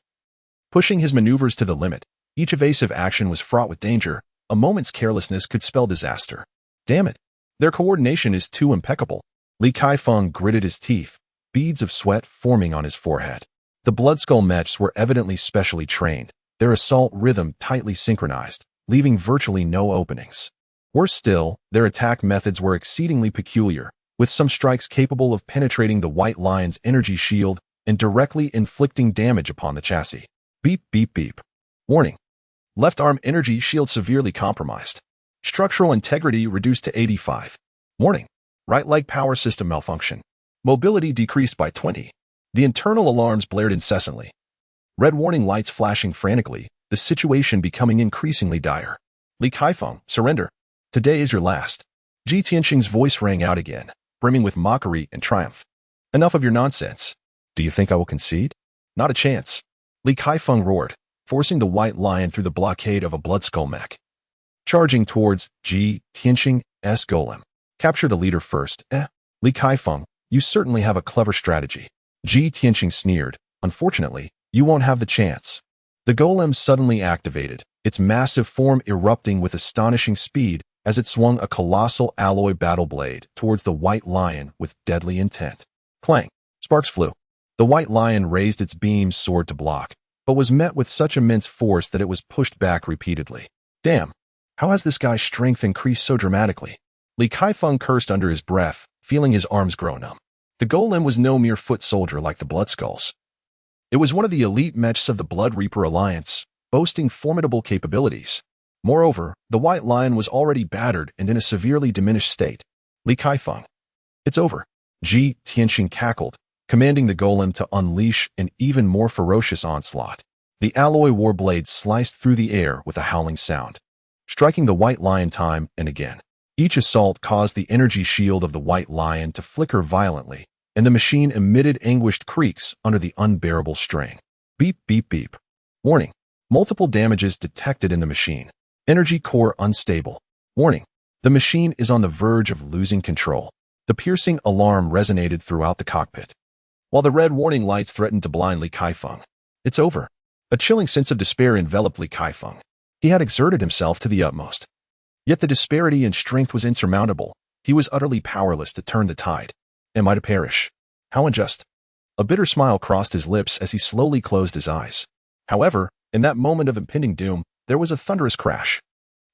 pushing his maneuvers to the limit. Each evasive action was fraught with danger. A moment's carelessness could spell disaster. Damn it. Their coordination is too impeccable. Li Kaifeng gritted his teeth, beads of sweat forming on his forehead. The Blood Skull mechs were evidently specially trained, their assault rhythm tightly synchronized, leaving virtually no openings. Worse still, their attack methods were exceedingly peculiar, with some strikes capable of penetrating the White Lion's energy shield and directly inflicting damage upon the chassis. Beep beep beep. Warning. Left arm energy shield severely compromised. Structural integrity reduced to 85. Warning. Right leg power system malfunction. Mobility decreased by 20. The internal alarms blared incessantly. Red warning lights flashing frantically, the situation becoming increasingly dire. Li Kaifeng, surrender. Today is your last. Ji Tianqing's voice rang out again, brimming with mockery and triumph. Enough of your nonsense. Do you think I will concede? Not a chance. Li Kaifeng roared, forcing the White Lion through the blockade of a Blood Skull mech, charging towards Ji Tianqing's Golem. Capture the leader first. Li Kaifeng, you certainly have a clever strategy. Ji Tianqing sneered. Unfortunately, you won't have the chance. The golem suddenly activated, its massive form erupting with astonishing speed as it swung a colossal alloy battle blade towards the white lion with deadly intent. Clang! Sparks flew. The white lion raised its beam sword to block, but was met with such immense force that it was pushed back repeatedly. Damn! How has this guy's strength increased so dramatically? Li Kaifeng cursed under his breath, feeling his arms grow numb. The golem was no mere foot soldier like the Bloodskulls. It was one of the elite mechs of the Blood Reaper Alliance, boasting formidable capabilities. Moreover, the white lion was already battered and in a severely diminished state. Li Kaifeng. It's over. Ji Tianqing cackled, commanding the golem to unleash an even more ferocious onslaught. The alloy war blade sliced through the air with a howling sound, striking the white lion time and again. Each assault caused the energy shield of the white lion to flicker violently, and the machine emitted anguished creaks under the unbearable strain. Beep, beep, beep. Warning. Multiple damages detected in the machine. Energy core unstable. Warning. The machine is on the verge of losing control. The piercing alarm resonated throughout the cockpit, while the red warning lights threatened to blind Li Kaifeng. It's over. A chilling sense of despair enveloped Li Kaifeng. He had exerted himself to the utmost. Yet the disparity in strength was insurmountable. He was utterly powerless to turn the tide. Am I to perish? How unjust. A bitter smile crossed his lips as he slowly closed his eyes. However, in that moment of impending doom, there was a thunderous crash.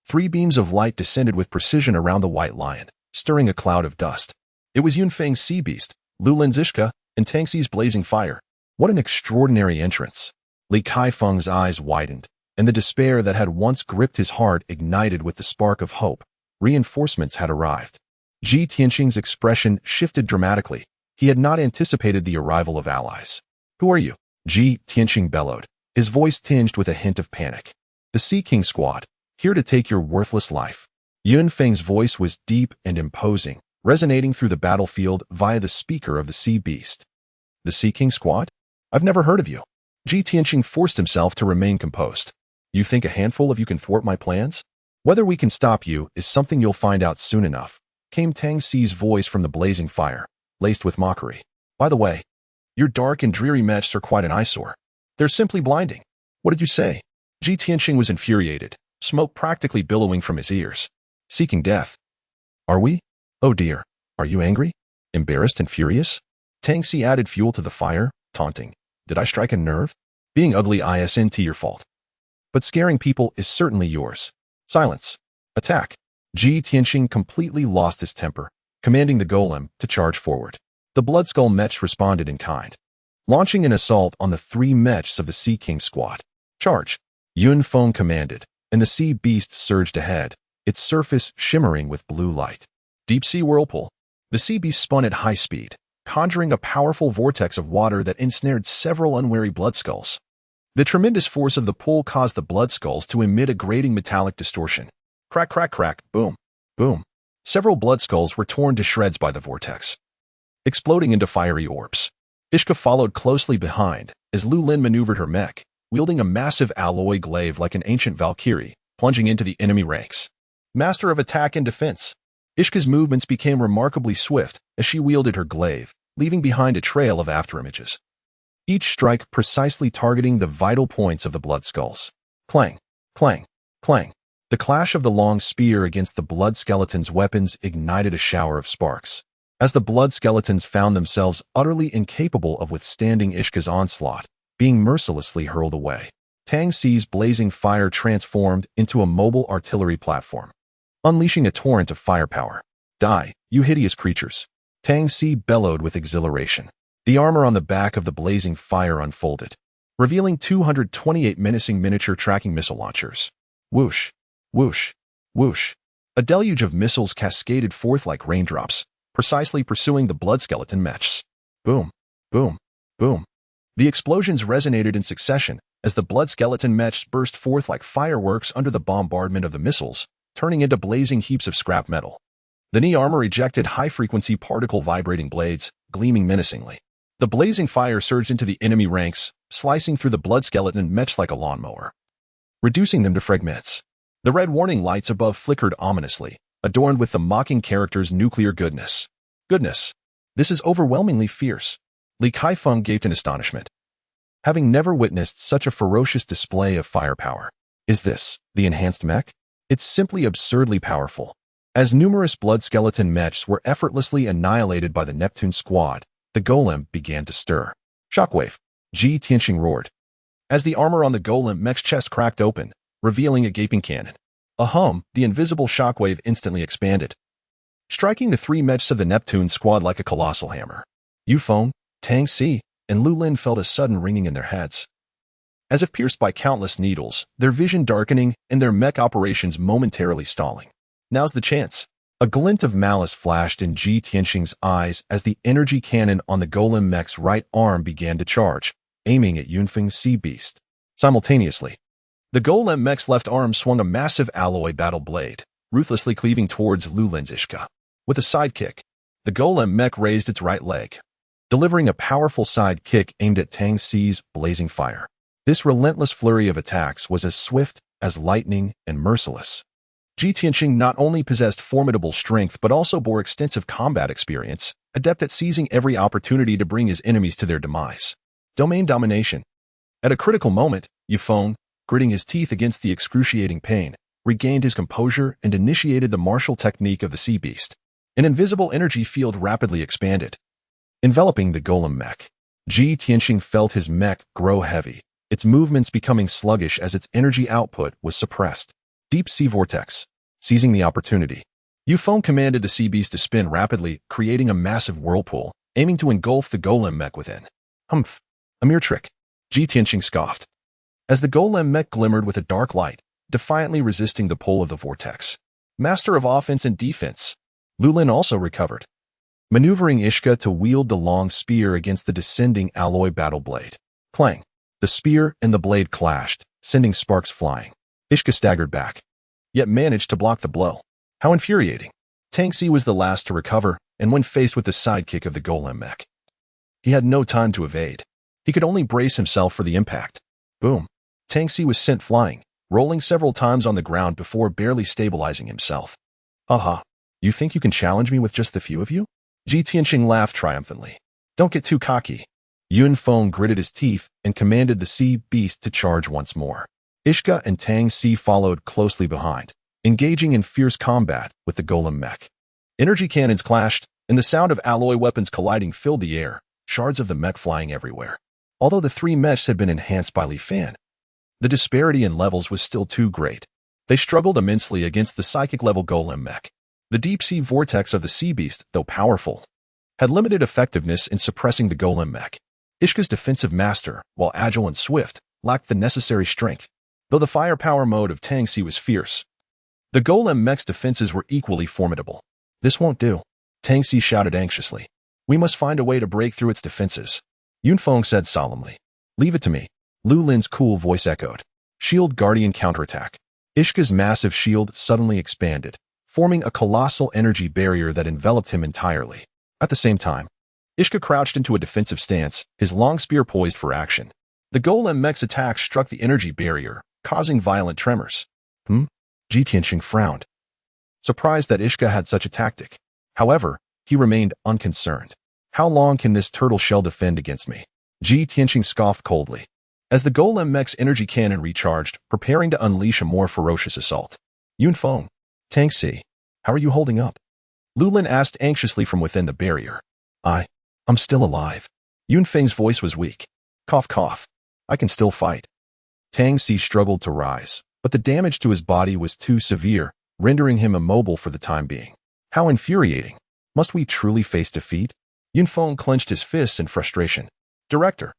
3 beams of light descended with precision around the white lion, stirring a cloud of dust. It was Yunfang's sea beast, Lulin's Ishka, and Tangxi's blazing fire. What an extraordinary entrance. Li Kaifeng's eyes widened, and the despair that had once gripped his heart ignited with the spark of hope. Reinforcements had arrived. Ji Tianqing's expression shifted dramatically. He had not anticipated the arrival of allies. Who are you? Ji Tianqing bellowed, his voice tinged with a hint of panic. The Sea King Squad, here to take your worthless life. Yunfang's voice was deep and imposing, resonating through the battlefield via the speaker of the Sea Beast. The Sea King Squad? I've never heard of you. Ji Tianqing forced himself to remain composed. You think a handful of you can thwart my plans? Whether we can stop you is something you'll find out soon enough, came Tang Xi's voice from the blazing fire, laced with mockery. By the way, your dark and dreary mechs are quite an eyesore. They're simply blinding. What did you say? Ji Tianqing was infuriated, smoke practically billowing from his ears. Seeking death. Are we? Oh dear. Are you angry? Embarrassed and furious? Tang Xi added fuel to the fire, taunting. Did I strike a nerve? Being ugly isn't your fault. But scaring people is certainly yours. Silence. Attack. Ji Tianqing completely lost his temper, commanding the golem to charge forward. The Bloodskull mechs responded in kind, launching an assault on the 3 mechs of the Sea King Squad. Charge. Yunfeng commanded, and the sea beast surged ahead, its surface shimmering with blue light. Deep sea whirlpool. The sea beast spun at high speed, conjuring a powerful vortex of water that ensnared several unwary Bloodskulls. The tremendous force of the pull caused the Bloodskulls to emit a grating metallic distortion. Crack, crack, crack, boom, boom. Several Bloodskulls were torn to shreds by the vortex, exploding into fiery orbs. Ishka followed closely behind as Lu Lin maneuvered her mech, wielding a massive alloy glaive like an ancient Valkyrie, plunging into the enemy ranks. Master of attack and defense. Ishka's movements became remarkably swift as she wielded her glaive, leaving behind a trail of afterimages, each strike precisely targeting the vital points of the Bloodskulls. Clang, clang, clang. The clash of the long spear against the blood skeleton's weapons ignited a shower of sparks, as the blood skeletons found themselves utterly incapable of withstanding Ishka's onslaught, being mercilessly hurled away. Tang Xi's blazing fire transformed into a mobile artillery platform, unleashing a torrent of firepower. Die, you hideous creatures. Tang Xi bellowed with exhilaration. The armor on the back of the blazing fire unfolded, revealing 228 menacing miniature tracking missile launchers. Whoosh, whoosh, whoosh. A deluge of missiles cascaded forth like raindrops, precisely pursuing the blood skeleton mechs. Boom, boom, boom. The explosions resonated in succession as the blood skeleton mechs burst forth like fireworks under the bombardment of the missiles, turning into blazing heaps of scrap metal. The knee armor ejected high-frequency particle vibrating blades, gleaming menacingly. The blazing fire surged into the enemy ranks, slicing through the blood skeleton mechs like a lawnmower, reducing them to fragments. The red warning lights above flickered ominously, adorned with the mocking character's nuclear goodness. Goodness, this is overwhelmingly fierce, Li Kaifeng gaped in astonishment, having never witnessed such a ferocious display of firepower. Is this the enhanced mech? It's simply absurdly powerful. As numerous blood skeleton mechs were effortlessly annihilated by the Neptune squad, the Golem began to stir. Shockwave! Ji Tianxing roared. As the armor on the Golem mech's chest cracked open, revealing a gaping cannon. A hum, the invisible shockwave instantly expanded, striking the three mechs of the Neptune squad like a colossal hammer. Yufeng, Tang Si, and Lu Lin felt a sudden ringing in their heads. As if pierced by countless needles, their vision darkening and their mech operations momentarily stalling. Now's the chance. A glint of malice flashed in Ji Tianxing's eyes as the energy cannon on the Golem mech's right arm began to charge, aiming at Yunfeng's sea beast. Simultaneously, the Golem mech's left arm swung a massive alloy battle blade, ruthlessly cleaving towards Lu Lin's Ishka. With a side kick, the Golem mech raised its right leg, delivering a powerful side kick aimed at Tang Si's blazing fire. This relentless flurry of attacks was as swift as lightning and merciless. Ji Tianxing not only possessed formidable strength but also bore extensive combat experience, adept at seizing every opportunity to bring his enemies to their demise. Domain domination. At a critical moment, Yufeng, gritting his teeth against the excruciating pain, regained his composure and initiated the martial technique of the sea beast. An invisible energy field rapidly expanded, enveloping the Golem mech. Ji Tianxing felt his mech grow heavy, its movements becoming sluggish as its energy output was suppressed. Deep sea vortex. Seizing the opportunity, Yufeng commanded the sea beast to spin rapidly, creating a massive whirlpool, aiming to engulf the Golem mech within. Humph. A mere trick. Ji Tianxing scoffed, as the Golem mech glimmered with a dark light, defiantly resisting the pull of the vortex. Master of offense and defense. Lu Lin also recovered, maneuvering Ishka to wield the long spear against the descending alloy battle blade. Clang. The spear and the blade clashed, sending sparks flying. Ishka staggered back, yet managed to block the blow. How infuriating. Tang Si was the last to recover, and when faced with the sidekick of the Golem mech, he had no time to evade. He could only brace himself for the impact. Boom. Tang Si was sent flying, rolling several times on the ground before barely stabilizing himself. Haha, you think you can challenge me with just the few of you? Ji Tianxing laughed triumphantly. Don't get too cocky. Yunfeng gritted his teeth and commanded the sea beast to charge once more. Ishka and Tang Si followed closely behind, engaging in fierce combat with the Golem mech. Energy cannons clashed, and the sound of alloy weapons colliding filled the air, shards of the mech flying everywhere. Although the three mechs had been enhanced by Li Fan, the disparity in levels was still too great. They struggled immensely against the psychic-level Golem mech. The deep-sea vortex of the sea beast, though powerful, had limited effectiveness in suppressing the Golem mech. Ishka's defensive master, while agile and swift, lacked the necessary strength. Though the firepower mode of Tang Si was fierce, the Golem mech's defenses were equally formidable. This won't do, Tang Si shouted anxiously. We must find a way to break through its defenses. Yunfeng said solemnly. Leave it to me, Lu Lin's cool voice echoed. Shield Guardian counterattack. Ishka's massive shield suddenly expanded, forming a colossal energy barrier that enveloped him entirely. At the same time, Ishka crouched into a defensive stance, his long spear poised for action. The Golem mech's attack struck the energy barrier, causing violent tremors. Ji Tianxing frowned, surprised that Ishka had such a tactic. However, he remained unconcerned. How long can this turtle shell defend against me? Ji Tianxing scoffed coldly, as the Golem mech's energy cannon recharged, preparing to unleash a more ferocious assault. Yunfeng, Tang Si, how are you holding up? Lu Lin asked anxiously from within the barrier. I'm still alive. Yunfeng's voice was weak. Cough, cough. I can still fight. Tang Si struggled to rise, but the damage to his body was too severe, rendering him immobile for the time being. How infuriating. Must we truly face defeat? Yunfeng clenched his fists in frustration. Director.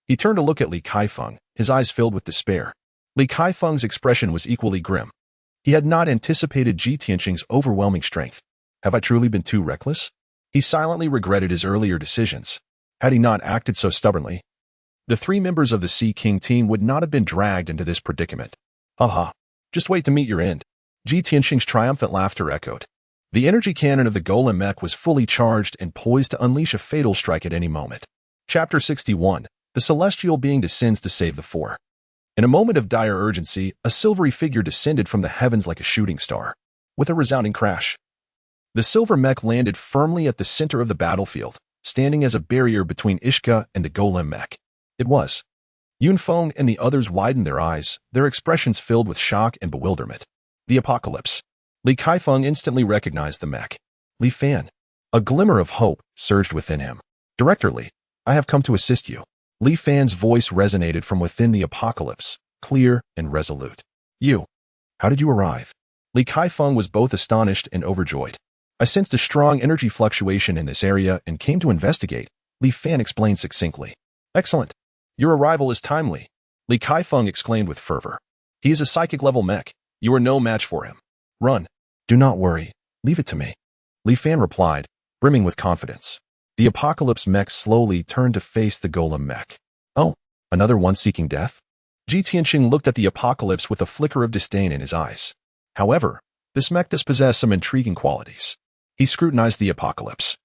He turned to look at Li Kaifeng, his eyes filled with despair. Li Kaifeng's expression was equally grim. He had not anticipated Ji Tianxing's overwhelming strength. Have I truly been too reckless? He silently regretted his earlier decisions. Had he not acted so stubbornly, the three members of the Sea King team would not have been dragged into this predicament. Haha, just wait to meet your end. Ji Tianxing's triumphant laughter echoed. The energy cannon of the Golem mech was fully charged and poised to unleash a fatal strike at any moment. Chapter 61. The celestial being descends to save the four. In a moment of dire urgency, a silvery figure descended from the heavens like a shooting star. with a resounding crash. The silver mech landed firmly at the center of the battlefield, standing as a barrier between Ishka and the Golem mech. It was. Yunfeng and the others widened their eyes, their expressions filled with shock and bewilderment. The apocalypse. Li Kaifeng instantly recognized the mech. Li Fan. A glimmer of hope surged within him. Director Li, I have come to assist you. Li Fan's voice resonated from within the apocalypse, clear and resolute. You. How did you arrive? Li Kaifeng was both astonished and overjoyed. I sensed a strong energy fluctuation in this area and came to investigate, Li Fan explained succinctly. Excellent. Your arrival is timely, Li Kaifeng exclaimed with fervor. He is a psychic-level mech. You are no match for him. Run. Do not worry. Leave it to me. Li Fan replied, brimming with confidence. The apocalypse mech slowly turned to face the Golem mech. Oh, another one seeking death? Ji Tianqing looked at the apocalypse with a flicker of disdain in his eyes. However, this mech does possess some intriguing qualities. He scrutinized the apocalypse,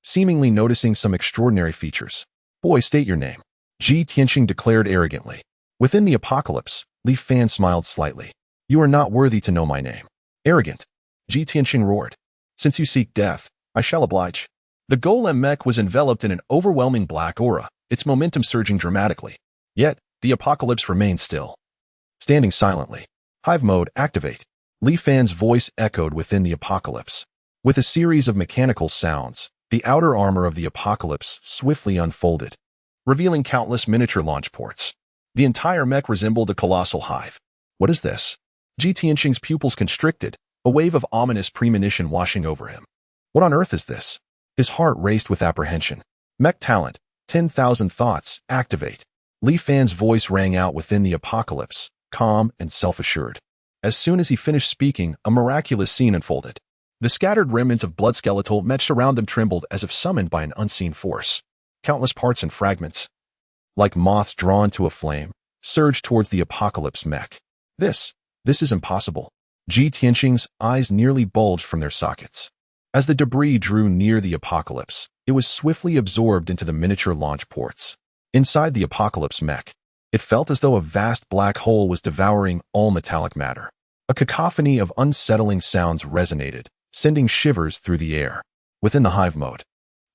seemingly noticing some extraordinary features. Boy, state your name, Ji Tianqing declared arrogantly. Within the apocalypse, Li Fan smiled slightly. You are not worthy to know my name. Arrogant, Ji Tianqing roared. Since you seek death, I shall oblige. The Golem mech was enveloped in an overwhelming black aura, its momentum surging dramatically. Yet, the apocalypse remained still. Standing silently. Hive mode, activate. Li Fan's voice echoed within the apocalypse. With a series of mechanical sounds, the outer armor of the apocalypse swiftly unfolded, revealing countless miniature launch ports. The entire mech resembled a colossal hive. What is this? Ji Tianqing's pupils constricted, a wave of ominous premonition washing over him. What on earth is this? His heart raced with apprehension. Mech talent, 10,000 thoughts, activate. Li Fan's voice rang out within the apocalypse, calm and self-assured. As soon as he finished speaking, a miraculous scene unfolded. The scattered remnants of blood skeletal mech around them trembled as if summoned by an unseen force. Countless parts and fragments, like moths drawn to a flame, surged towards the apocalypse mech. This is impossible. Ji Tianqing's eyes nearly bulged from their sockets. As the debris drew near the apocalypse, it was swiftly absorbed into the miniature launch ports. Inside the apocalypse mech, it felt as though a vast black hole was devouring all metallic matter. A cacophony of unsettling sounds resonated, sending shivers through the air. Within the hive mode,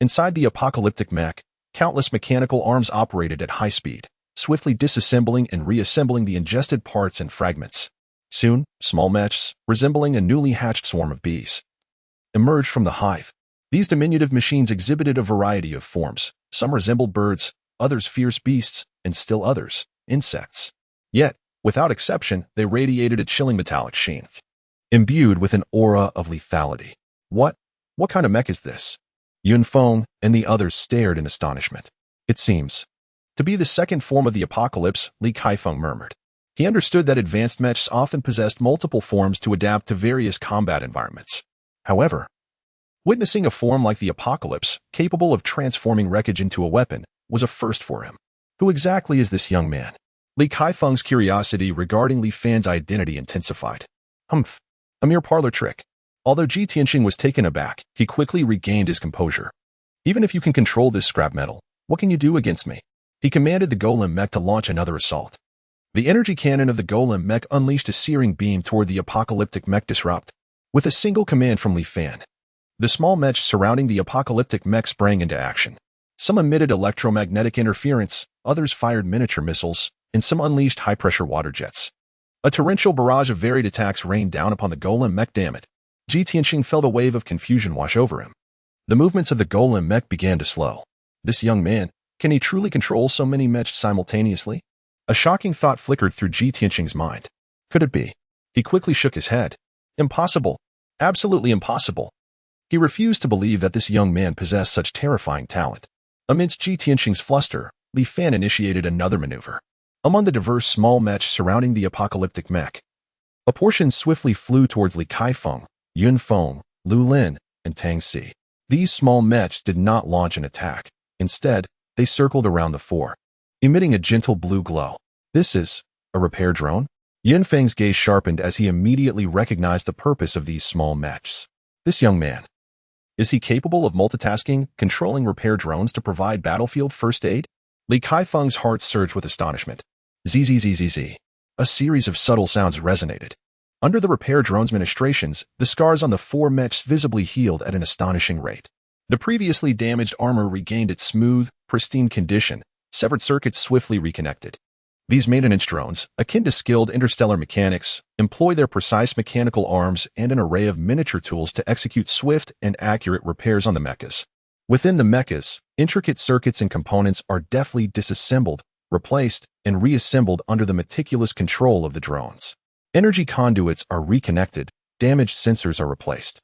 inside the apocalyptic mech, countless mechanical arms operated at high speed, swiftly disassembling and reassembling the ingested parts and fragments. Soon, small mechs, resembling a newly hatched swarm of bees, emerged from the hive. These diminutive machines exhibited a variety of forms. Some resembled birds, others fierce beasts, and still others, insects. Yet, without exception, they radiated a chilling metallic sheen, imbued with an aura of lethality. What kind of mech is this? Yunfeng and the others stared in astonishment. It seems to be the second form of the apocalypse, Li Kaifeng murmured. He understood that advanced mechs often possessed multiple forms to adapt to various combat environments. However, witnessing a form like the apocalypse, capable of transforming wreckage into a weapon, was a first for him. Who exactly is this young man? Li Kaifeng's curiosity regarding Li Fan's identity intensified. A mere parlor trick. Although Ji Tianqing was taken aback, he quickly regained his composure. Even if you can control this scrap metal, what can you do against me? He commanded the Golem mech to launch another assault. The energy cannon of the Golem mech unleashed a searing beam toward the apocalyptic mech disrupt. With a single command from Li Fan, the small mech surrounding the apocalyptic mech sprang into action. Some emitted electromagnetic interference, others fired miniature missiles, and some unleashed high-pressure water jets. A torrential barrage of varied attacks rained down upon the Golem mech. Damn it. Ji Tianqing felt a wave of confusion wash over him. The movements of the Golem mech began to slow. This young man, can he truly control so many mechs simultaneously? A shocking thought flickered through Ji Tianqing's mind. Could it be? He quickly shook his head. Impossible. Absolutely impossible. He refused to believe that this young man possessed such terrifying talent. Amidst Ji Tianqing's fluster, Li Fan initiated another maneuver. Among the diverse small mechs surrounding the apocalyptic mech, a portion swiftly flew towards Li Kaifeng, Yunfeng, Lu Lin, and Tang Si. These small mechs did not launch an attack. Instead, they circled around the four, emitting a gentle blue glow. This is a repair drone? Yunfeng's gaze sharpened as he immediately recognized the purpose of these small mechs. This young man, is he capable of multitasking, controlling repair drones to provide battlefield first aid? Li Kaifeng's heart surged with astonishment. Zzzzz. A series of subtle sounds resonated. Under the repair drone's ministrations, the scars on the 4 mechs visibly healed at an astonishing rate. The previously damaged armor regained its smooth, pristine condition, severed circuits swiftly reconnected. These maintenance drones, akin to skilled interstellar mechanics, employ their precise mechanical arms and an array of miniature tools to execute swift and accurate repairs on the mechas. Within the mechas, intricate circuits and components are deftly disassembled, replaced, and reassembled under the meticulous control of the drones. Energy conduits are reconnected, damaged sensors are replaced,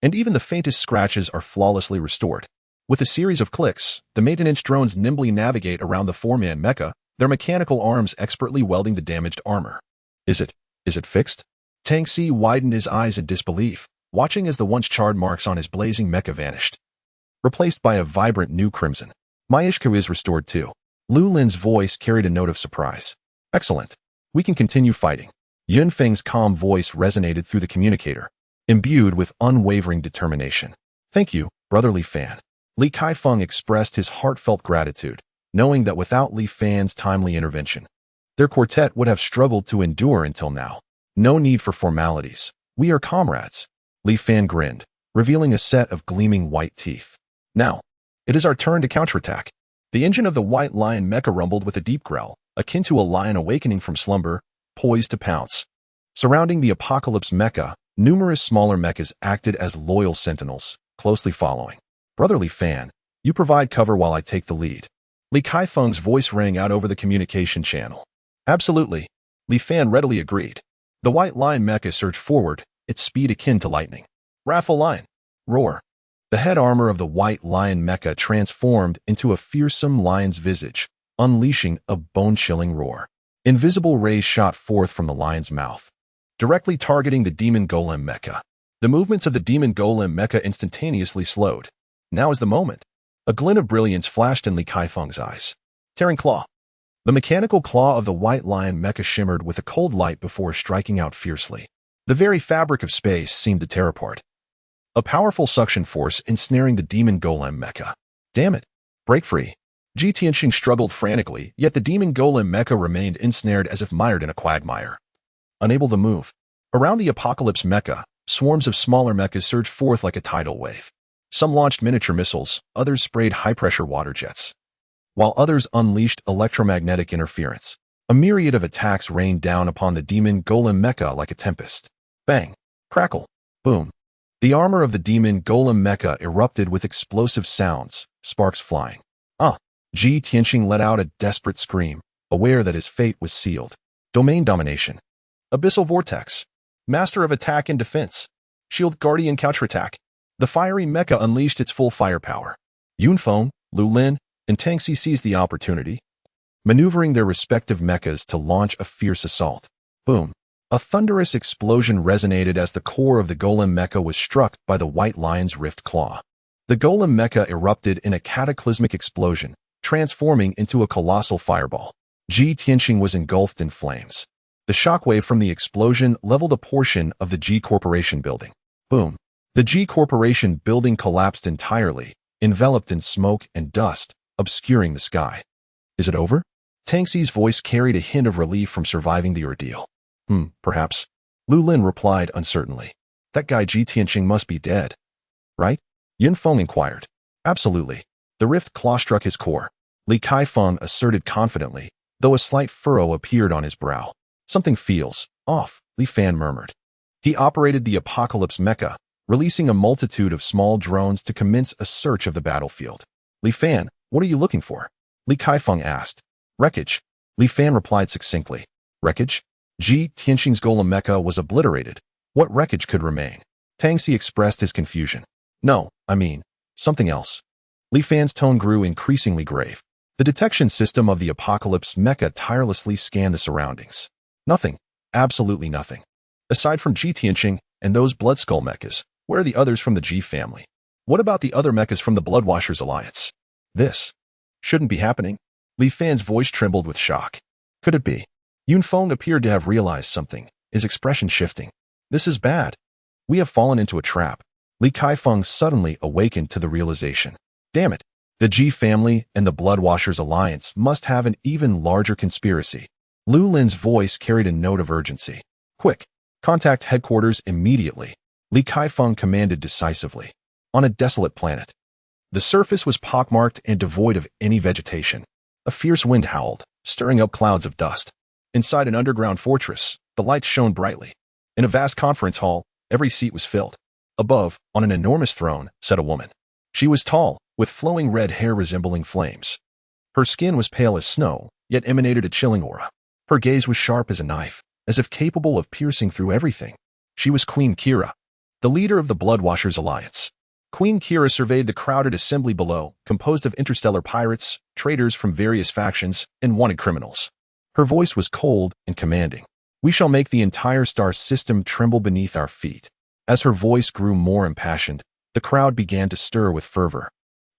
and even the faintest scratches are flawlessly restored. With a series of clicks, the maintenance drones nimbly navigate around the 4-man mecha, their mechanical arms expertly welding the damaged armor. Is it fixed? Tang Si widened his eyes in disbelief, watching as the once charred marks on his blazing mecha vanished, replaced by a vibrant new crimson. My Ishku is restored too. Lu Lin's voice carried a note of surprise. Excellent. We can continue fighting. Yun Feng's calm voice resonated through the communicator, imbued with unwavering determination. Thank you, brotherly Fan. Li Kaifeng expressed his heartfelt gratitude, knowing that without Li Fan's timely intervention, their quartet would have struggled to endure until now. No need for formalities. We are comrades. Li Fan grinned, revealing a set of gleaming white teeth. Now, it is our turn to counterattack. The engine of the White Lion mecha rumbled with a deep growl, akin to a lion awakening from slumber, poised to pounce. Surrounding the Apocalypse mecha, numerous smaller mechas acted as loyal sentinels, closely following. Brotherly Fan, you provide cover while I take the lead. Li Kaifeng's voice rang out over the communication channel. Absolutely. Li Fan readily agreed. The White Lion mecha surged forward, its speed akin to lightning. Wrathful Lion. Roar. The head armor of the White Lion mecha transformed into a fearsome lion's visage, unleashing a bone-chilling roar. Invisible rays shot forth from the lion's mouth, directly targeting the Demon Golem mecha. The movements of the Demon Golem mecha instantaneously slowed. Now is the moment. A glint of brilliance flashed in Li Kaifeng's eyes. Tearing Claw. The mechanical claw of the White Lion mecha shimmered with a cold light before striking out fiercely. The very fabric of space seemed to tear apart. A powerful suction force ensnaring the Demon Golem mecha. Damn it. Break free. Ji Tianxing struggled frantically, yet the Demon Golem mecha remained ensnared as if mired in a quagmire. Unable to move. Around the Apocalypse mecha, swarms of smaller mechas surged forth like a tidal wave. Some launched miniature missiles, others sprayed high-pressure water jets, while others unleashed electromagnetic interference. A myriad of attacks rained down upon the Demon Golem mecha like a tempest. Bang! Crackle! Boom! The armor of the Demon Golem mecha erupted with explosive sounds, sparks flying. Ji Tianxing let out a desperate scream, aware that his fate was sealed. Domain domination. Abyssal vortex. Master of attack and defense. Shield guardian counterattack. The fiery mecha unleashed its full firepower. Yunfeng, Lu Lin, and Tang Si seized the opportunity, maneuvering their respective mechas to launch a fierce assault. Boom. A thunderous explosion resonated as the core of the Golem mecha was struck by the White Lion's rift claw. The Golem mecha erupted in a cataclysmic explosion, transforming into a colossal fireball. Ji Tianxing was engulfed in flames. The shockwave from the explosion leveled a portion of the Ji Corporation building. Boom. The Ji Corporation building collapsed entirely, enveloped in smoke and dust, obscuring the sky. Is it over? Tang Si's voice carried a hint of relief from surviving the ordeal. Perhaps. Lu Lin replied uncertainly. That guy Ji Tianxing must be dead. Right? Yunfeng inquired. Absolutely. The rift claw struck his core. Li Kaifeng asserted confidently, though a slight furrow appeared on his brow. Something feels off, Li Fan murmured. He operated the Apocalypse mecha, releasing a multitude of small drones to commence a search of the battlefield. Li Fan, what are you looking for? Li Kaifeng asked. Wreckage. Li Fan replied succinctly. Wreckage? Ji Tianxing's Golem mecha was obliterated. What wreckage could remain? Tang Si expressed his confusion. No, I mean, something else. Li Fan's tone grew increasingly grave. The detection system of the Apocalypse mecha tirelessly scanned the surroundings. Nothing. Absolutely nothing. Aside from Ji Tianxing and those Bloodskull mechas, where are the others from the Ji family? What about the other mechas from the Bloodwashers Alliance? This shouldn't be happening. Li Fan's voice trembled with shock. Could it be? Yunfeng appeared to have realized something, his expression shifting. This is bad. We have fallen into a trap. Li Kaifeng suddenly awakened to the realization. Damn it. The Ji family and the Bloodwashers Alliance must have an even larger conspiracy. Lu Lin's voice carried a note of urgency. Quick, Contact headquarters immediately, Li Kaifeng commanded decisively. On a desolate planet. The surface was pockmarked and devoid of any vegetation. A fierce wind howled, stirring up clouds of dust. Inside an underground fortress, the lights shone brightly. In a vast conference hall, every seat was filled. Above, on an enormous throne, sat a woman. She was tall, with flowing red hair resembling flames. Her skin was pale as snow, yet emanated a chilling aura. Her gaze was sharp as a knife, as if capable of piercing through everything. She was Queen Kira, the leader of the Bloodwashers Alliance. Queen Kira surveyed the crowded assembly below, composed of interstellar pirates, traitors from various factions, and wanted criminals. Her voice was cold and commanding. We shall make the entire star system tremble beneath our feet. As her voice grew more impassioned, the crowd began to stir with fervor.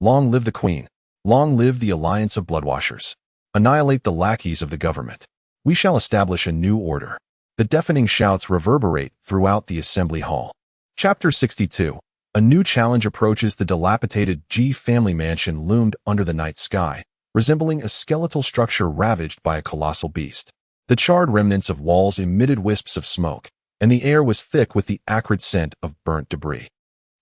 Long live the Queen. Long live the Alliance of Bloodwashers. Annihilate the lackeys of the government. We shall establish a new order. The deafening shouts reverberate throughout the assembly hall. Chapter 62. A new challenge approaches. The dilapidated G family mansion loomed under the night sky, resembling a skeletal structure ravaged by a colossal beast. The charred remnants of walls emitted wisps of smoke, and the air was thick with the acrid scent of burnt debris.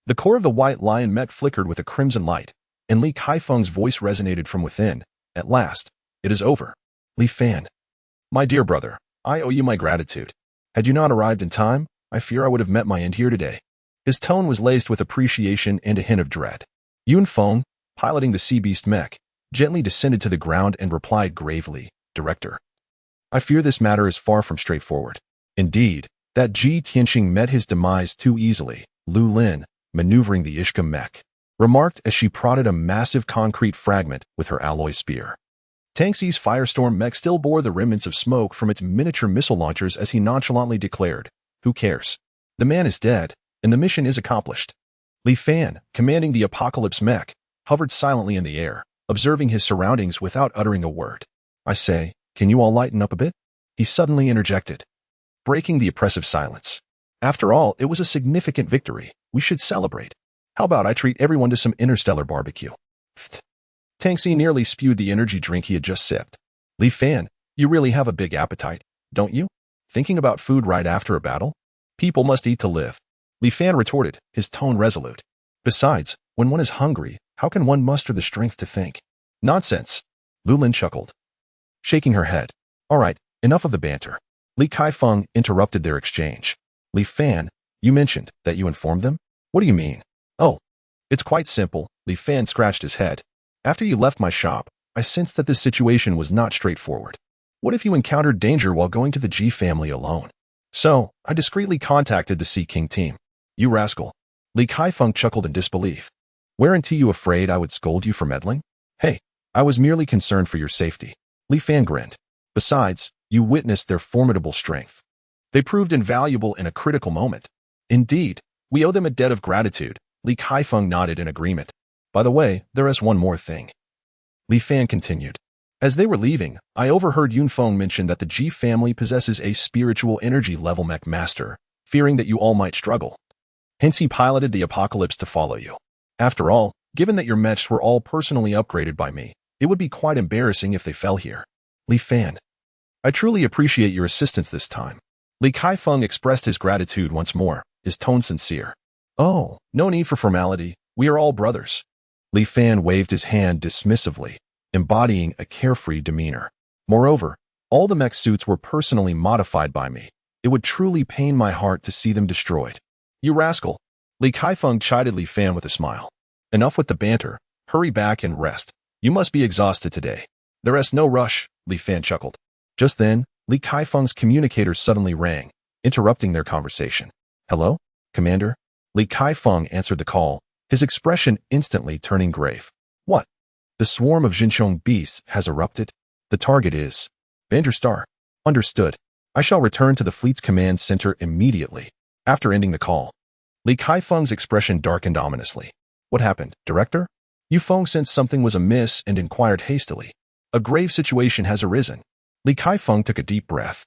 The core of the white lion mech flickered with a crimson light, and Li Kaifeng's voice resonated from within. At last, it is over. Li Fan. My dear brother, I owe you my gratitude. Had you not arrived in time, I fear I would have met my end here today. His tone was laced with appreciation and a hint of dread. Yun Feng, piloting the sea beast mech, gently descended to the ground and replied gravely, Director. I fear this matter is far from straightforward. Indeed, that Ji Tianxing met his demise too easily, Lu Lin, maneuvering the Ishka mech, remarked as she prodded a massive concrete fragment with her alloy spear. Tangxi's Firestorm mech still bore the remnants of smoke from its miniature missile launchers as he nonchalantly declared, Who cares? The man is dead, and the mission is accomplished. Li Fan, commanding the Apocalypse mech, hovered silently in the air, observing his surroundings without uttering a word. I say, can you all lighten up a bit? He suddenly interjected, breaking the oppressive silence. After all, it was a significant victory. We should celebrate. How about I treat everyone to some interstellar barbecue? Pfft. Tangxi nearly spewed the energy drink he had just sipped. Li Fan, you really have a big appetite, don't you? Thinking about food right after a battle? People must eat to live. Li Fan retorted, his tone resolute. Besides, when one is hungry, how can one muster the strength to think? Nonsense. Lulin chuckled, shaking her head. All right, enough of the banter. Li Kaifeng interrupted their exchange. Li Fan, you mentioned that you informed them? What do you mean? Oh, it's quite simple. Li Fan scratched his head. After you left my shop, I sensed that this situation was not straightforward. What if you encountered danger while going to the G family alone? So, I discreetly contacted the Sea King team. You rascal. Li Kaifeng chuckled in disbelief. Weren't you afraid I would scold you for meddling? Hey, I was merely concerned for your safety. Li Fan grinned. Besides, you witnessed their formidable strength. They proved invaluable in a critical moment. Indeed, we owe them a debt of gratitude. Li Kaifeng nodded in agreement. By the way, there is one more thing. Li Fan continued. As they were leaving, I overheard Yun Feng mention that the G family possesses a spiritual energy level mech master, fearing that you all might struggle. Hence he piloted the Apocalypse to follow you. After all, given that your mechs were all personally upgraded by me, it would be quite embarrassing if they fell here. Li Fan. I truly appreciate your assistance this time. Li Kaifeng expressed his gratitude once more, his tone sincere. Oh, no need for formality. We are all brothers. Li Fan waved his hand dismissively, embodying a carefree demeanor. Moreover, all the mech suits were personally modified by me. It would truly pain my heart to see them destroyed. You rascal. Li Kaifeng chided Li Fan with a smile. Enough with the banter. Hurry back and rest. You must be exhausted today. There is no rush, Li Fan chuckled. Just then, Li Kaifeng's communicator suddenly rang, interrupting their conversation. Hello, Commander? Li Kaifeng answered the call, his expression instantly turning grave. What? The swarm of Jinchong beasts has erupted? The target is Vanderstar. Understood. I shall return to the fleet's command center immediately. After ending the call, Li Kaifeng's expression darkened ominously. What happened, Director? Yu Feng sensed something was amiss and inquired hastily. A grave situation has arisen. Li Kaifeng took a deep breath,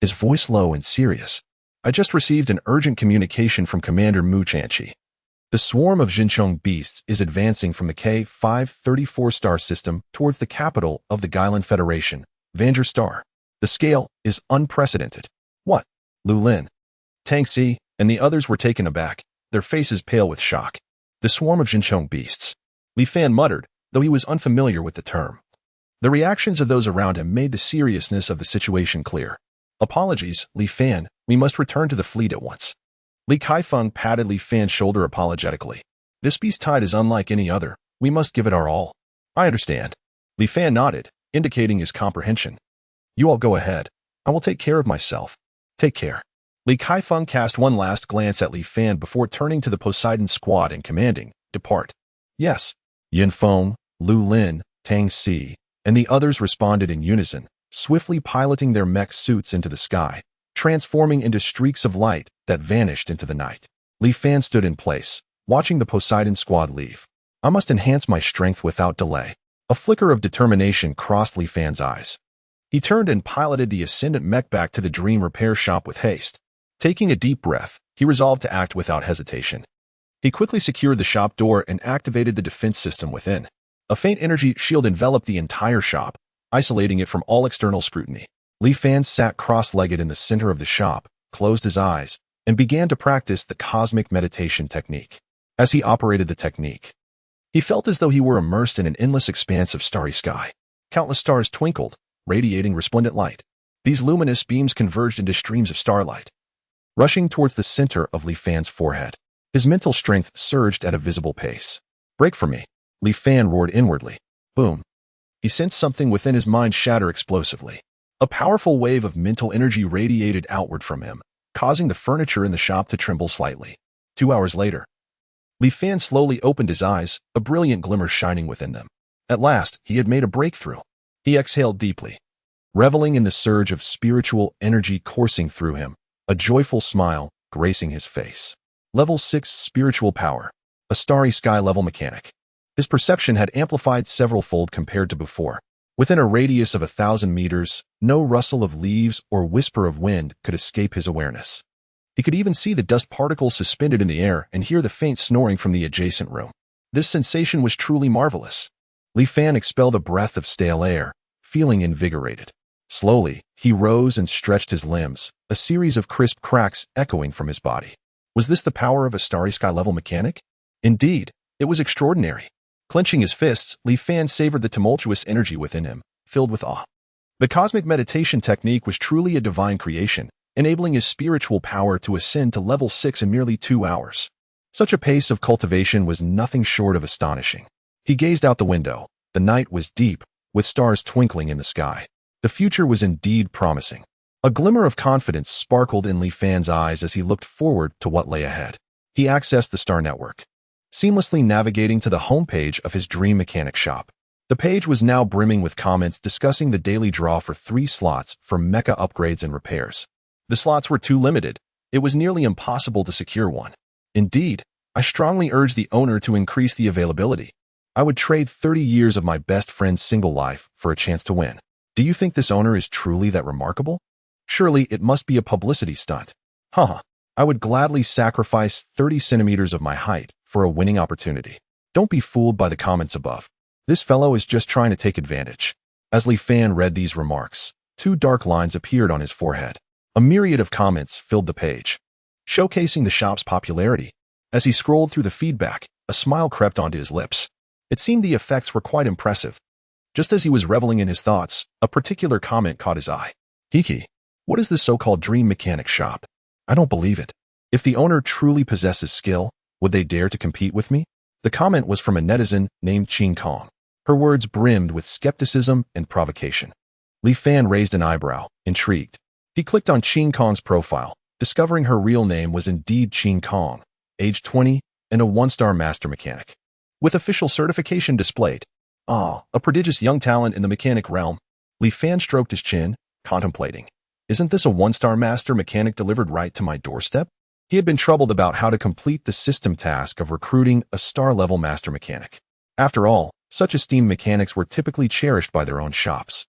his voice low and serious. I just received an urgent communication from Commander Mu Chanchi. The swarm of Jinchong beasts is advancing from the K534 star system towards the capital of the Gailan Federation, Vanderstar. The scale is unprecedented. What? Lu Lin. Tang Si and the others were taken aback, their faces pale with shock. The swarm of Jinchong beasts. Li Fan muttered, though he was unfamiliar with the term. The reactions of those around him made the seriousness of the situation clear. Apologies, Li Fan, we must return to the fleet at once. Li Kaifeng patted Li Fan's shoulder apologetically. This beast tide is unlike any other. We must give it our all. I understand. Li Fan nodded, indicating his comprehension. You all go ahead. I will take care of myself. Take care. Li Kaifeng cast one last glance at Li Fan before turning to the Poseidon squad and commanding, depart. Yes. Yin Feng, Lu Lin, Tang Si, and the others responded in unison, swiftly piloting their mech suits into the sky, transforming into streaks of light that vanished into the night. Li Fan stood in place, watching the Poseidon squad leave. I must enhance my strength without delay. A flicker of determination crossed Li Fan's eyes. He turned and piloted the Ascendant mech back to the Dream repair shop with haste. Taking a deep breath, he resolved to act without hesitation. He quickly secured the shop door and activated the defense system within. A faint energy shield enveloped the entire shop, isolating it from all external scrutiny. Li Fan sat cross-legged in the center of the shop, closed his eyes, and began to practice the cosmic meditation technique. As he operated the technique, he felt as though he were immersed in an endless expanse of starry sky. Countless stars twinkled, radiating resplendent light. These luminous beams converged into streams of starlight, rushing towards the center of Li Fan's forehead. His mental strength surged at a visible pace. Break for me, Li Fan roared inwardly. Boom. He sensed something within his mind shatter explosively. A powerful wave of mental energy radiated outward from him, causing the furniture in the shop to tremble slightly. 2 hours later, Li Fan slowly opened his eyes, a brilliant glimmer shining within them. At last, he had made a breakthrough. He exhaled deeply, reveling in the surge of spiritual energy coursing through him, a joyful smile gracing his face. Level 6 Spiritual Power, a starry sky level mechanic. His perception had amplified several-fold compared to before. Within a radius of 1,000 meters, no rustle of leaves or whisper of wind could escape his awareness. He could even see the dust particles suspended in the air and hear the faint snoring from the adjacent room. This sensation was truly marvelous. Li Fan expelled a breath of stale air, feeling invigorated. Slowly, he rose and stretched his limbs, a series of crisp cracks echoing from his body. Was this the power of a starry sky level mechanic? Indeed, it was extraordinary. Clenching his fists, Li Fan savored the tumultuous energy within him, filled with awe. The cosmic meditation technique was truly a divine creation, enabling his spiritual power to ascend to level 6 in merely 2 hours. Such a pace of cultivation was nothing short of astonishing. He gazed out the window. The night was deep, with stars twinkling in the sky. The future was indeed promising. A glimmer of confidence sparkled in Li Fan's eyes as he looked forward to what lay ahead. He accessed the star network, seamlessly navigating to the homepage of his dream mechanic shop. The page was now brimming with comments discussing the daily draw for 3 slots for Mecha upgrades and repairs. The slots were too limited. It was nearly impossible to secure one. Indeed, I strongly urge the owner to increase the availability. I would trade 30 years of my best friend's single life for a chance to win. Do you think this owner is truly that remarkable? Surely it must be a publicity stunt. Haha, I would gladly sacrifice 30 centimeters of my height for a winning opportunity. Don't be fooled by the comments above. This fellow is just trying to take advantage. As Li Fan read these remarks, 2 dark lines appeared on his forehead. A myriad of comments filled the page, showcasing the shop's popularity. As he scrolled through the feedback, a smile crept onto his lips. It seemed the effects were quite impressive. Just as he was reveling in his thoughts, a particular comment caught his eye. Hiki, what is this so-called dream mechanic shop? I don't believe it. If the owner truly possesses skill, would they dare to compete with me? The comment was from a netizen named Qing Kong. Her words brimmed with skepticism and provocation. Li Fan raised an eyebrow, intrigued. He clicked on Qing Kong's profile, discovering her real name was indeed Qing Kong, age 20, and a 1-star master mechanic. With official certification displayed. Ah, a prodigious young talent in the mechanic realm. Li Fan stroked his chin, contemplating. Isn't this a 1-star master mechanic delivered right to my doorstep? He had been troubled about how to complete the system task of recruiting a star-level master mechanic. After all, such esteemed mechanics were typically cherished by their own shops.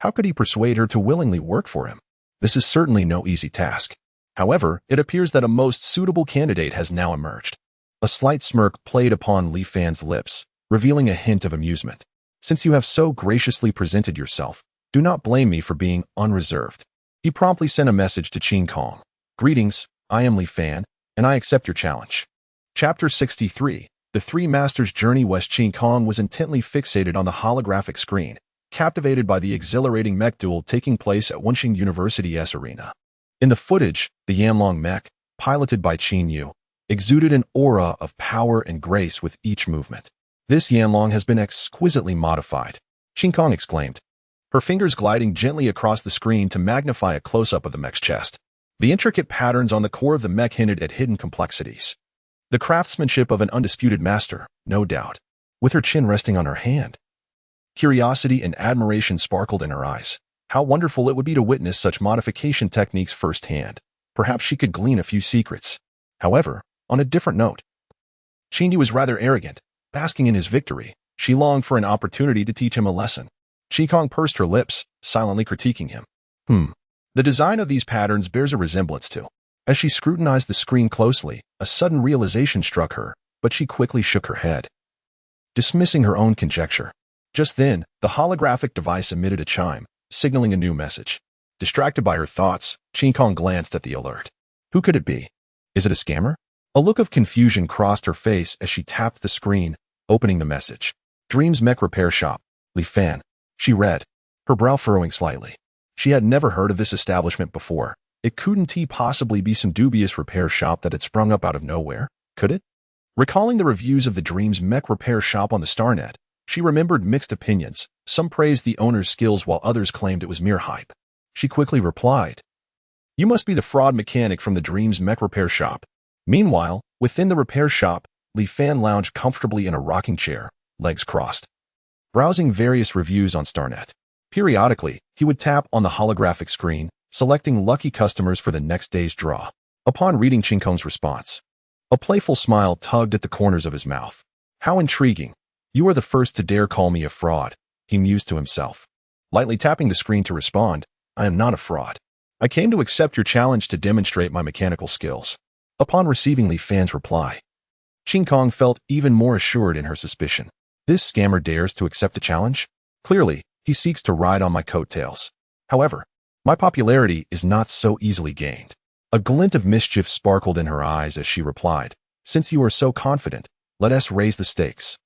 How could he persuade her to willingly work for him? This is certainly no easy task. However, it appears that a most suitable candidate has now emerged. A slight smirk played upon Li Fan's lips, revealing a hint of amusement. Since you have so graciously presented yourself, do not blame me for being unreserved. He promptly sent a message to Qing Kong. Greetings, I am Li Fan, and I accept your challenge. Chapter 63. The Three Masters' Journey West. Qin Kong was intently fixated on the holographic screen, captivated by the exhilarating mech duel taking place at Wenxing University's arena. In the footage, the Yanlong mech, piloted by Qin Yu, exuded an aura of power and grace with each movement. This Yanlong has been exquisitely modified, Qin Kong exclaimed, her fingers gliding gently across the screen to magnify a close-up of the mech's chest. The intricate patterns on the core of the mech hinted at hidden complexities. The craftsmanship of an undisputed master, no doubt, with her chin resting on her hand. Curiosity and admiration sparkled in her eyes. How wonderful it would be to witness such modification techniques firsthand. Perhaps she could glean a few secrets. However, on a different note, Qin Yu was rather arrogant, basking in his victory. She longed for an opportunity to teach him a lesson. Qin Kong pursed her lips, silently critiquing him. The design of these patterns bears a resemblance to. As she scrutinized the screen closely, a sudden realization struck her, but she quickly shook her head, dismissing her own conjecture. Just then, the holographic device emitted a chime, signaling a new message. Distracted by her thoughts, Qin Kong glanced at the alert. Who could it be? Is it a scammer? A look of confusion crossed her face as she tapped the screen, opening the message. Dreams Mech Repair Shop, Li Fan. She read, her brow furrowing slightly. She had never heard of this establishment before. It couldn't possibly be some dubious repair shop that had sprung up out of nowhere, could it? Recalling the reviews of the Dreams Mech Repair Shop on the Starnet, she remembered mixed opinions. Some praised the owner's skills while others claimed it was mere hype. She quickly replied, "You must be the fraud mechanic from the Dreams Mech Repair Shop." Meanwhile, within the repair shop, Li Fan lounged comfortably in a rocking chair, legs crossed, browsing various reviews on Starnet. Periodically, he would tap on the holographic screen, selecting lucky customers for the next day's draw. Upon reading Qin Kong's response, a playful smile tugged at the corners of his mouth. How intriguing. You are the first to dare call me a fraud, he mused to himself. Lightly tapping the screen to respond, I am not a fraud. I came to accept your challenge to demonstrate my mechanical skills. Upon receiving Li Fan's reply, Qin Kong felt even more assured in her suspicion. This scammer dares to accept a challenge? Clearly, he seeks to ride on my coattails. However, my popularity is not so easily gained. A glint of mischief sparkled in her eyes as she replied, Since you are so confident, let us raise the stakes.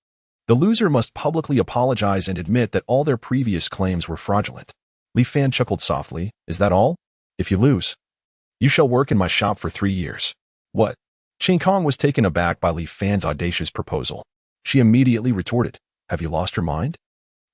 The loser must publicly apologize and admit that all their previous claims were fraudulent. Li Fan chuckled softly, Is that all? If you lose, you shall work in my shop for 3 years. What? Qin Kong was taken aback by Li Fan's audacious proposal. She immediately retorted, Have you lost your mind?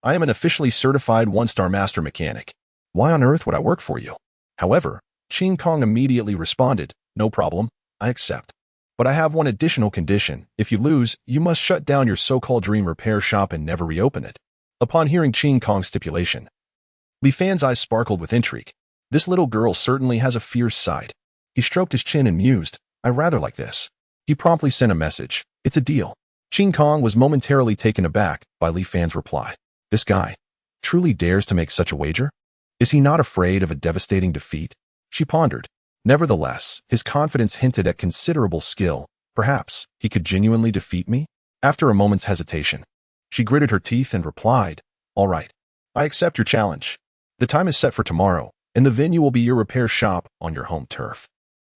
I am an officially certified one-star master mechanic. Why on earth would I work for you? However, Qin Kong immediately responded, No problem, I accept. But I have one additional condition. If you lose, you must shut down your so-called dream repair shop and never reopen it. Upon hearing Qin Kong's stipulation, Li Fan's eyes sparkled with intrigue. This little girl certainly has a fierce side. He stroked his chin and mused, I rather like this. He promptly sent a message. It's a deal. Qin Kong was momentarily taken aback by Li Fan's reply. This guy truly dares to make such a wager? Is he not afraid of a devastating defeat? She pondered. Nevertheless, his confidence hinted at considerable skill. Perhaps he could genuinely defeat me? After a moment's hesitation, she gritted her teeth and replied, All right, I accept your challenge. The time is set for tomorrow, and the venue will be your repair shop on your home turf.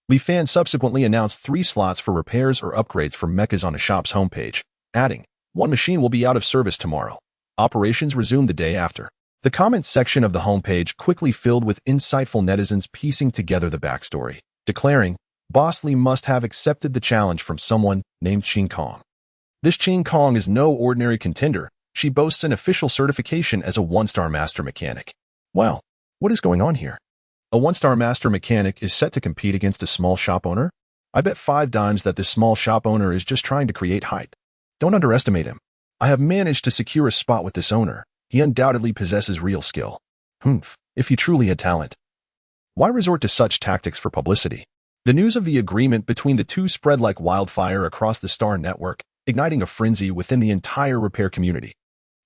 Li Fan subsequently announced 3 slots for repairs or upgrades for mechas on the shop's homepage, adding, One machine will be out of service tomorrow. Operations resumed the day after. The comments section of the homepage quickly filled with insightful netizens piecing together the backstory, declaring, Boss Li must have accepted the challenge from someone named Qin Kong. This Qin Kong is no ordinary contender. She boasts an official certification as a one-star master mechanic. Wow, what is going on here? A one-star master mechanic is set to compete against a small shop owner? I bet 5 dimes that this small shop owner is just trying to create hype. Don't underestimate him. I have managed to secure a spot with this owner. He undoubtedly possesses real skill. If he truly had talent. Why resort to such tactics for publicity? The news of the agreement between the two spread like wildfire across the Star network, igniting a frenzy within the entire repair community.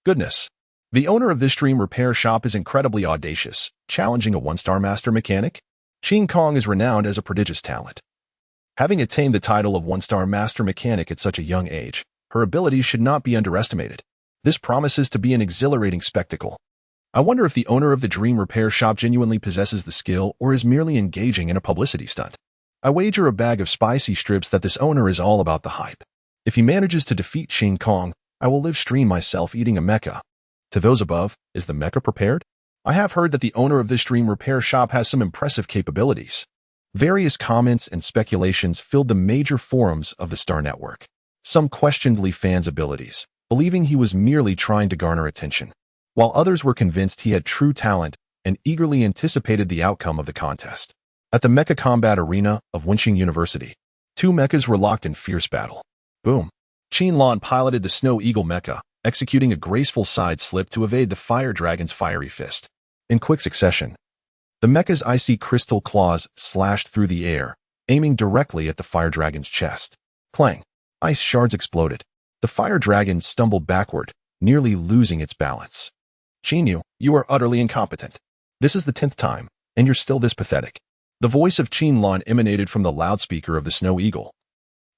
Goodness. The owner of this dream repair shop is incredibly audacious, challenging a one-star master mechanic. Qin Kong is renowned as a prodigious talent. Having attained the title of one-star master mechanic at such a young age, her abilities should not be underestimated. This promises to be an exhilarating spectacle. I wonder if the owner of the dream repair shop genuinely possesses the skill or is merely engaging in a publicity stunt. I wager a bag of spicy strips that this owner is all about the hype. If he manages to defeat King Kong, I will live stream myself eating a mecha. To those above, is the mecha prepared? I have heard that the owner of this dream repair shop has some impressive capabilities. Various comments and speculations filled the major forums of the Star Network. Some questioned Lee Fan's abilities, believing he was merely trying to garner attention, while others were convinced he had true talent and eagerly anticipated the outcome of the contest. At the Mecha Combat Arena of Wenxing University, two mechas were locked in fierce battle. Boom. Qin piloted the Snow Eagle mecha, executing a graceful side slip to evade the Fire Dragon's fiery fist. In quick succession, the mecha's icy crystal claws slashed through the air, aiming directly at the Fire Dragon's chest. Clang. Ice shards exploded. The Fire Dragon stumbled backward, nearly losing its balance. Qin, you are utterly incompetent. This is the 10th time, and you're still this pathetic. The voice of Qin emanated from the loudspeaker of the Snow Eagle,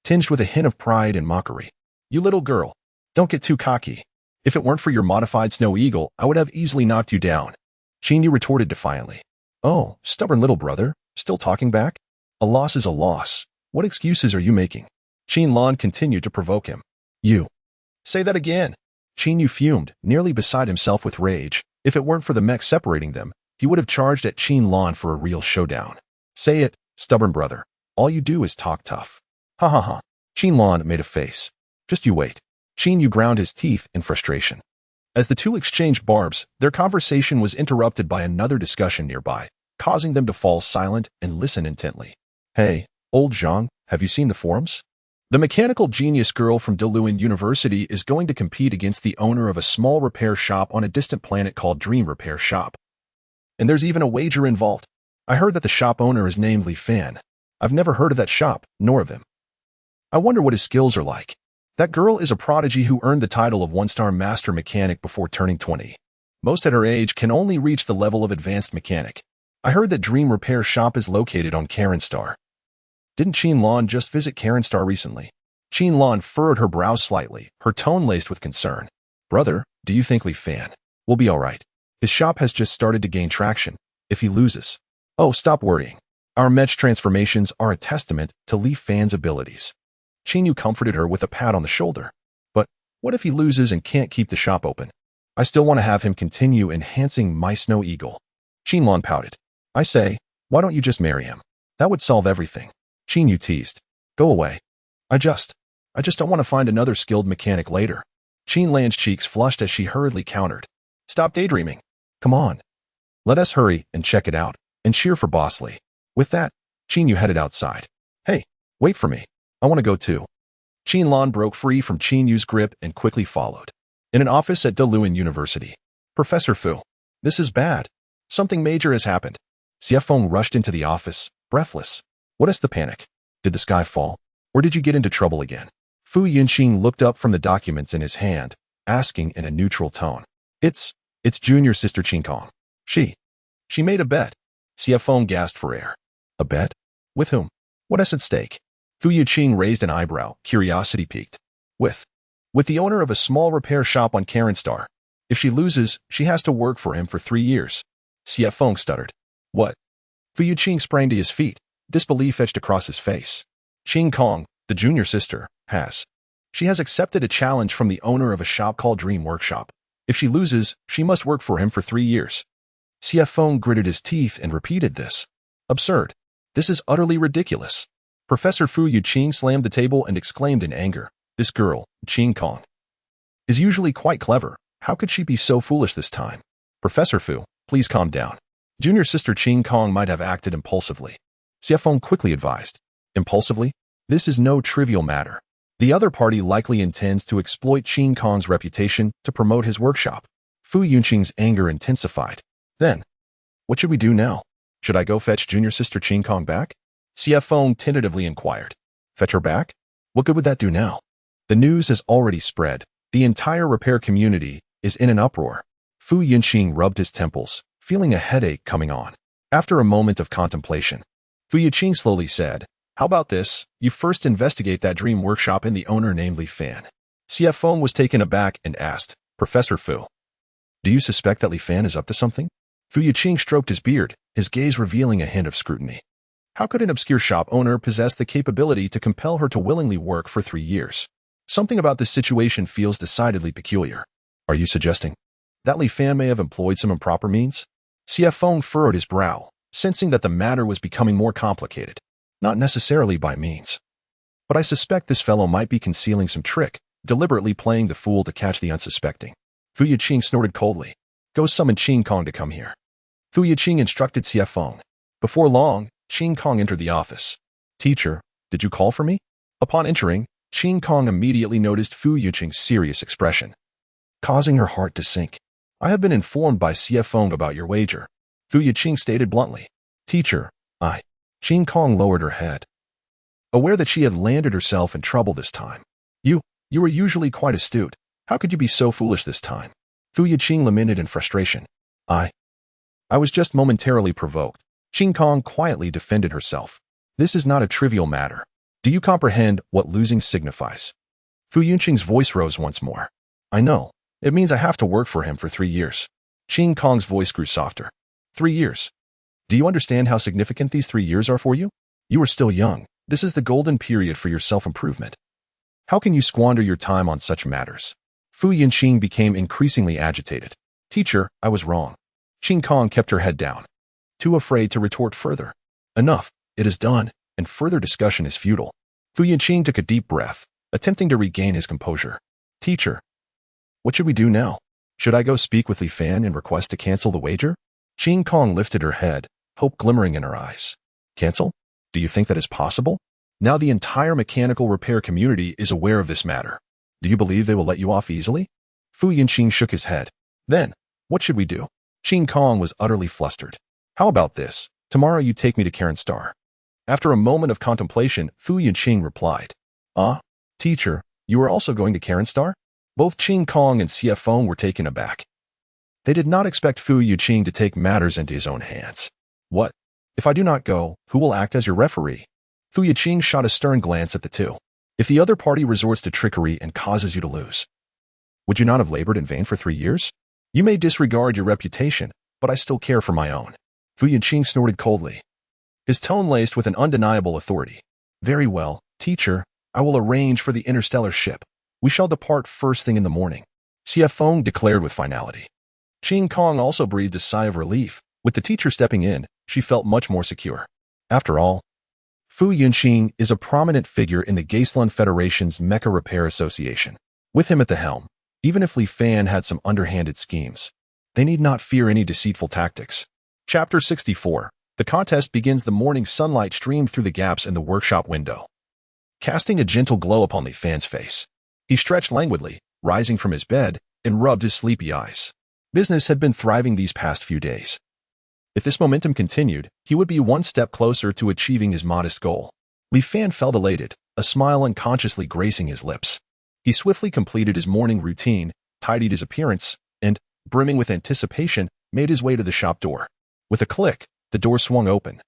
tinged with a hint of pride and mockery. You little girl, don't get too cocky. If it weren't for your modified Snow Eagle, I would have easily knocked you down. Qin retorted defiantly. Oh, stubborn little brother, still talking back? A loss is a loss. What excuses are you making? Qin continued to provoke him. You. Say that again. Qin fumed, nearly beside himself with rage. If it weren't for the mech separating them, he would have charged at Qin for a real showdown. Say it, stubborn brother. All you do is talk tough. Ha ha ha. Qin made a face. Just you wait. Qin ground his teeth in frustration. As the two exchanged barbs, their conversation was interrupted by another discussion nearby, causing them to fall silent and listen intently. Hey, old Zhang, have you seen the forums? The mechanical genius girl from Duel University is going to compete against the owner of a small repair shop on a distant planet called Dream Repair Shop. And there's even a wager involved. I heard that the shop owner is named Lee Fan. I've never heard of that shop, nor of him. I wonder what his skills are like. That girl is a prodigy who earned the title of one-star master mechanic before turning 20. Most at her age can only reach the level of advanced mechanic. I heard that Dream Repair Shop is located on Karen Star. Didn't Qin just visit Karen Star recently? Qin furrowed her brows slightly, her tone laced with concern. Brother, do you think Lee Fan will be alright? His shop has just started to gain traction. If he loses... Oh, stop worrying. Our Mech transformations are a testament to Lee Fan's abilities. Qin comforted her with a pat on the shoulder. But what if he loses and can't keep the shop open? I still want to have him continue enhancing my Snow Eagle. Qin pouted. I say, why don't you just marry him? That would solve everything. Qin teased. Go away. I just don't want to find another skilled mechanic later. Qin's cheeks flushed as she hurriedly countered. Stop daydreaming. Come on. Let us hurry and check it out, and cheer for Boss Lee. With that, Qin headed outside. Hey, wait for me. I want to go too. Qin broke free from Qin grip and quickly followed. In an office at Duel University. Professor Fu. This is bad. Something major has happened. Xiefeng rushed into the office, breathless. What is the panic? Did the sky fall? Or did you get into trouble again? Fu Yunqing looked up from the documents in his hand, asking in a neutral tone. It's junior sister Qin Kong. She made a bet. Xiefeng gasped for air. A bet? With whom? What is at stake? Fu Yunqing raised an eyebrow, curiosity piqued. With the owner of a small repair shop on Karen Star. If she loses, she has to work for him for 3 years. Xiefeng stuttered. What? Fu Yunqing sprang to his feet, disbelief etched across his face. Qin Kong, the junior sister, She has accepted a challenge from the owner of a shop called Dream Workshop. If she loses, she must work for him for 3 years. Xiefeng gritted his teeth and repeated this. Absurd. This is utterly ridiculous. Professor Fu Yunqing slammed the table and exclaimed in anger. This girl, Qin Kong, is usually quite clever. How could she be so foolish this time? Professor Fu, please calm down. Junior sister Qin Kong might have acted impulsively. Xiefeng quickly advised. Impulsively? This is no trivial matter. The other party likely intends to exploit Qin Kong's reputation to promote his workshop. Fu Yunqing's anger intensified. Then, what should we do now? Should I go fetch junior sister Qin Kong back? Xiefeng tentatively inquired. Fetch her back? What good would that do now? The news has already spread. The entire repair community is in an uproar. Fu Yunqing rubbed his temples, feeling a headache coming on. After a moment of contemplation, Fu Yunqing slowly said, How about this? You first investigate that dream workshop and the owner named Lee Fan. Xiefeng was taken aback and asked, Professor Fu, do you suspect that Lee Fan is up to something? Fu Yunqing stroked his beard, his gaze revealing a hint of scrutiny. How could an obscure shop owner possess the capability to compel her to willingly work for 3 years? Something about this situation feels decidedly peculiar. Are you suggesting that Li Fan may have employed some improper means? CF Feng furrowed his brow, sensing that the matter was becoming more complicated. Not necessarily by means. But I suspect this fellow might be concealing some trick, deliberately playing the fool to catch the unsuspecting. Fu Yiqing snorted coldly. Go summon Qing Kong to come here. Fu Yiqing instructed CF Feng. Before long, Qing Kong entered the office. Teacher, did you call for me? Upon entering, Qing Kong immediately noticed Fu Yiqing's serious expression, causing her heart to sink. I have been informed by CF Feng about your wager, Fu Yiqing stated bluntly. Teacher, Qing Kong lowered her head, aware that she had landed herself in trouble this time. You were usually quite astute. How could you be so foolish this time? Fu Yiqing lamented in frustration. I was just momentarily provoked. Qing Kong quietly defended herself. This is not a trivial matter. Do you comprehend what losing signifies? Fu Yiqing's voice rose once more. I know. It means I have to work for him for 3 years. Qing Kong's voice grew softer. 3 years. Do you understand how significant these 3 years are for you? You are still young. This is the golden period for your self-improvement. How can you squander your time on such matters? Fu Yiqing became increasingly agitated. Teacher, I was wrong. Qing Kong kept her head down, too afraid to retort further. Enough. It is done, and further discussion is futile. Fu Yiqing took a deep breath, attempting to regain his composure. Teacher, what should we do now? Should I go speak with Li Fan and request to cancel the wager? Qing Kong lifted her head, hope glimmering in her eyes. Cancel? Do you think that is possible? Now the entire mechanical repair community is aware of this matter. Do you believe they will let you off easily? Fu Yiqing shook his head. Then, what should we do? Qing Kong was utterly flustered. How about this? Tomorrow you take me to Karen Star. After a moment of contemplation, Fu Yiqing replied. Teacher, you are also going to Karen Star? Both Qing Kong and CF Feng were taken aback. They did not expect Fu Yiqing to take matters into his own hands. What? If I do not go, who will act as your referee? Fu Yiqing shot a stern glance at the two. If the other party resorts to trickery and causes you to lose, would you not have labored in vain for 3 years? You may disregard your reputation, but I still care for my own. Fu Yiqing snorted coldly, his tone laced with an undeniable authority. Very well, teacher, I will arrange for the interstellar ship. We shall depart first thing in the morning, CF Feng declared with finality. Qing Kong also breathed a sigh of relief. With the teacher stepping in, she felt much more secure. After all, Fu Yiqing is a prominent figure in the Wasteland Federation's Mecha Repair Association. With him at the helm, even if Li Fan had some underhanded schemes, they need not fear any deceitful tactics. Chapter 64. The contest begins. The morning sunlight streamed through the gaps in the workshop window, casting a gentle glow upon Li Fan's face. He stretched languidly, rising from his bed, and rubbed his sleepy eyes. Business had been thriving these past few days. If this momentum continued, he would be one step closer to achieving his modest goal. Li Fan felt elated, a smile unconsciously gracing his lips. He swiftly completed his morning routine, tidied his appearance, and, brimming with anticipation, made his way to the shop door. With a click, the door swung open.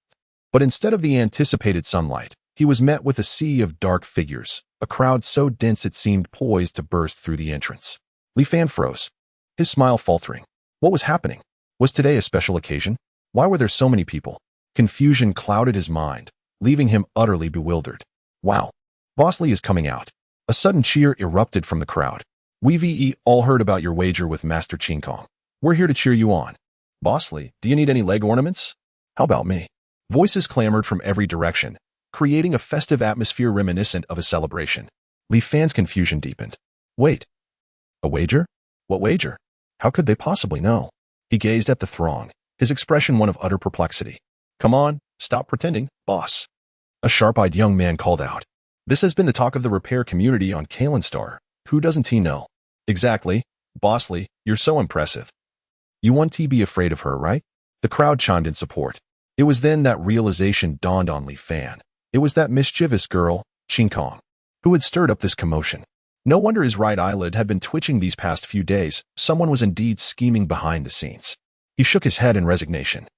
But instead of the anticipated sunlight, he was met with a sea of dark figures, a crowd so dense it seemed poised to burst through the entrance. Li Fan froze, his smile faltering. What was happening? Was today a special occasion? Why were there so many people? Confusion clouded his mind, leaving him utterly bewildered. Wow. Boss Li is coming out. A sudden cheer erupted from the crowd. We all heard about your wager with Master Qing Kong. We're here to cheer you on. Boss Li, do you need any leg ornaments? How about me? Voices clamored from every direction, creating a festive atmosphere reminiscent of a celebration. Li Fan's confusion deepened. Wait. A wager? What wager? How could they possibly know? He gazed at the throng, his expression one of utter perplexity. Come on, stop pretending, boss. A sharp-eyed young man called out. This has been the talk of the repair community on Kalen Star. Who doesn't he know? Exactly. Boss Li, you're so impressive. You want to be afraid of her, right? The crowd chimed in support. It was then that realization dawned on Li Fan. It was that mischievous girl, Qing Kong, who had stirred up this commotion. No wonder his right eyelid had been twitching these past few days. Someone was indeed scheming behind the scenes. He shook his head in resignation.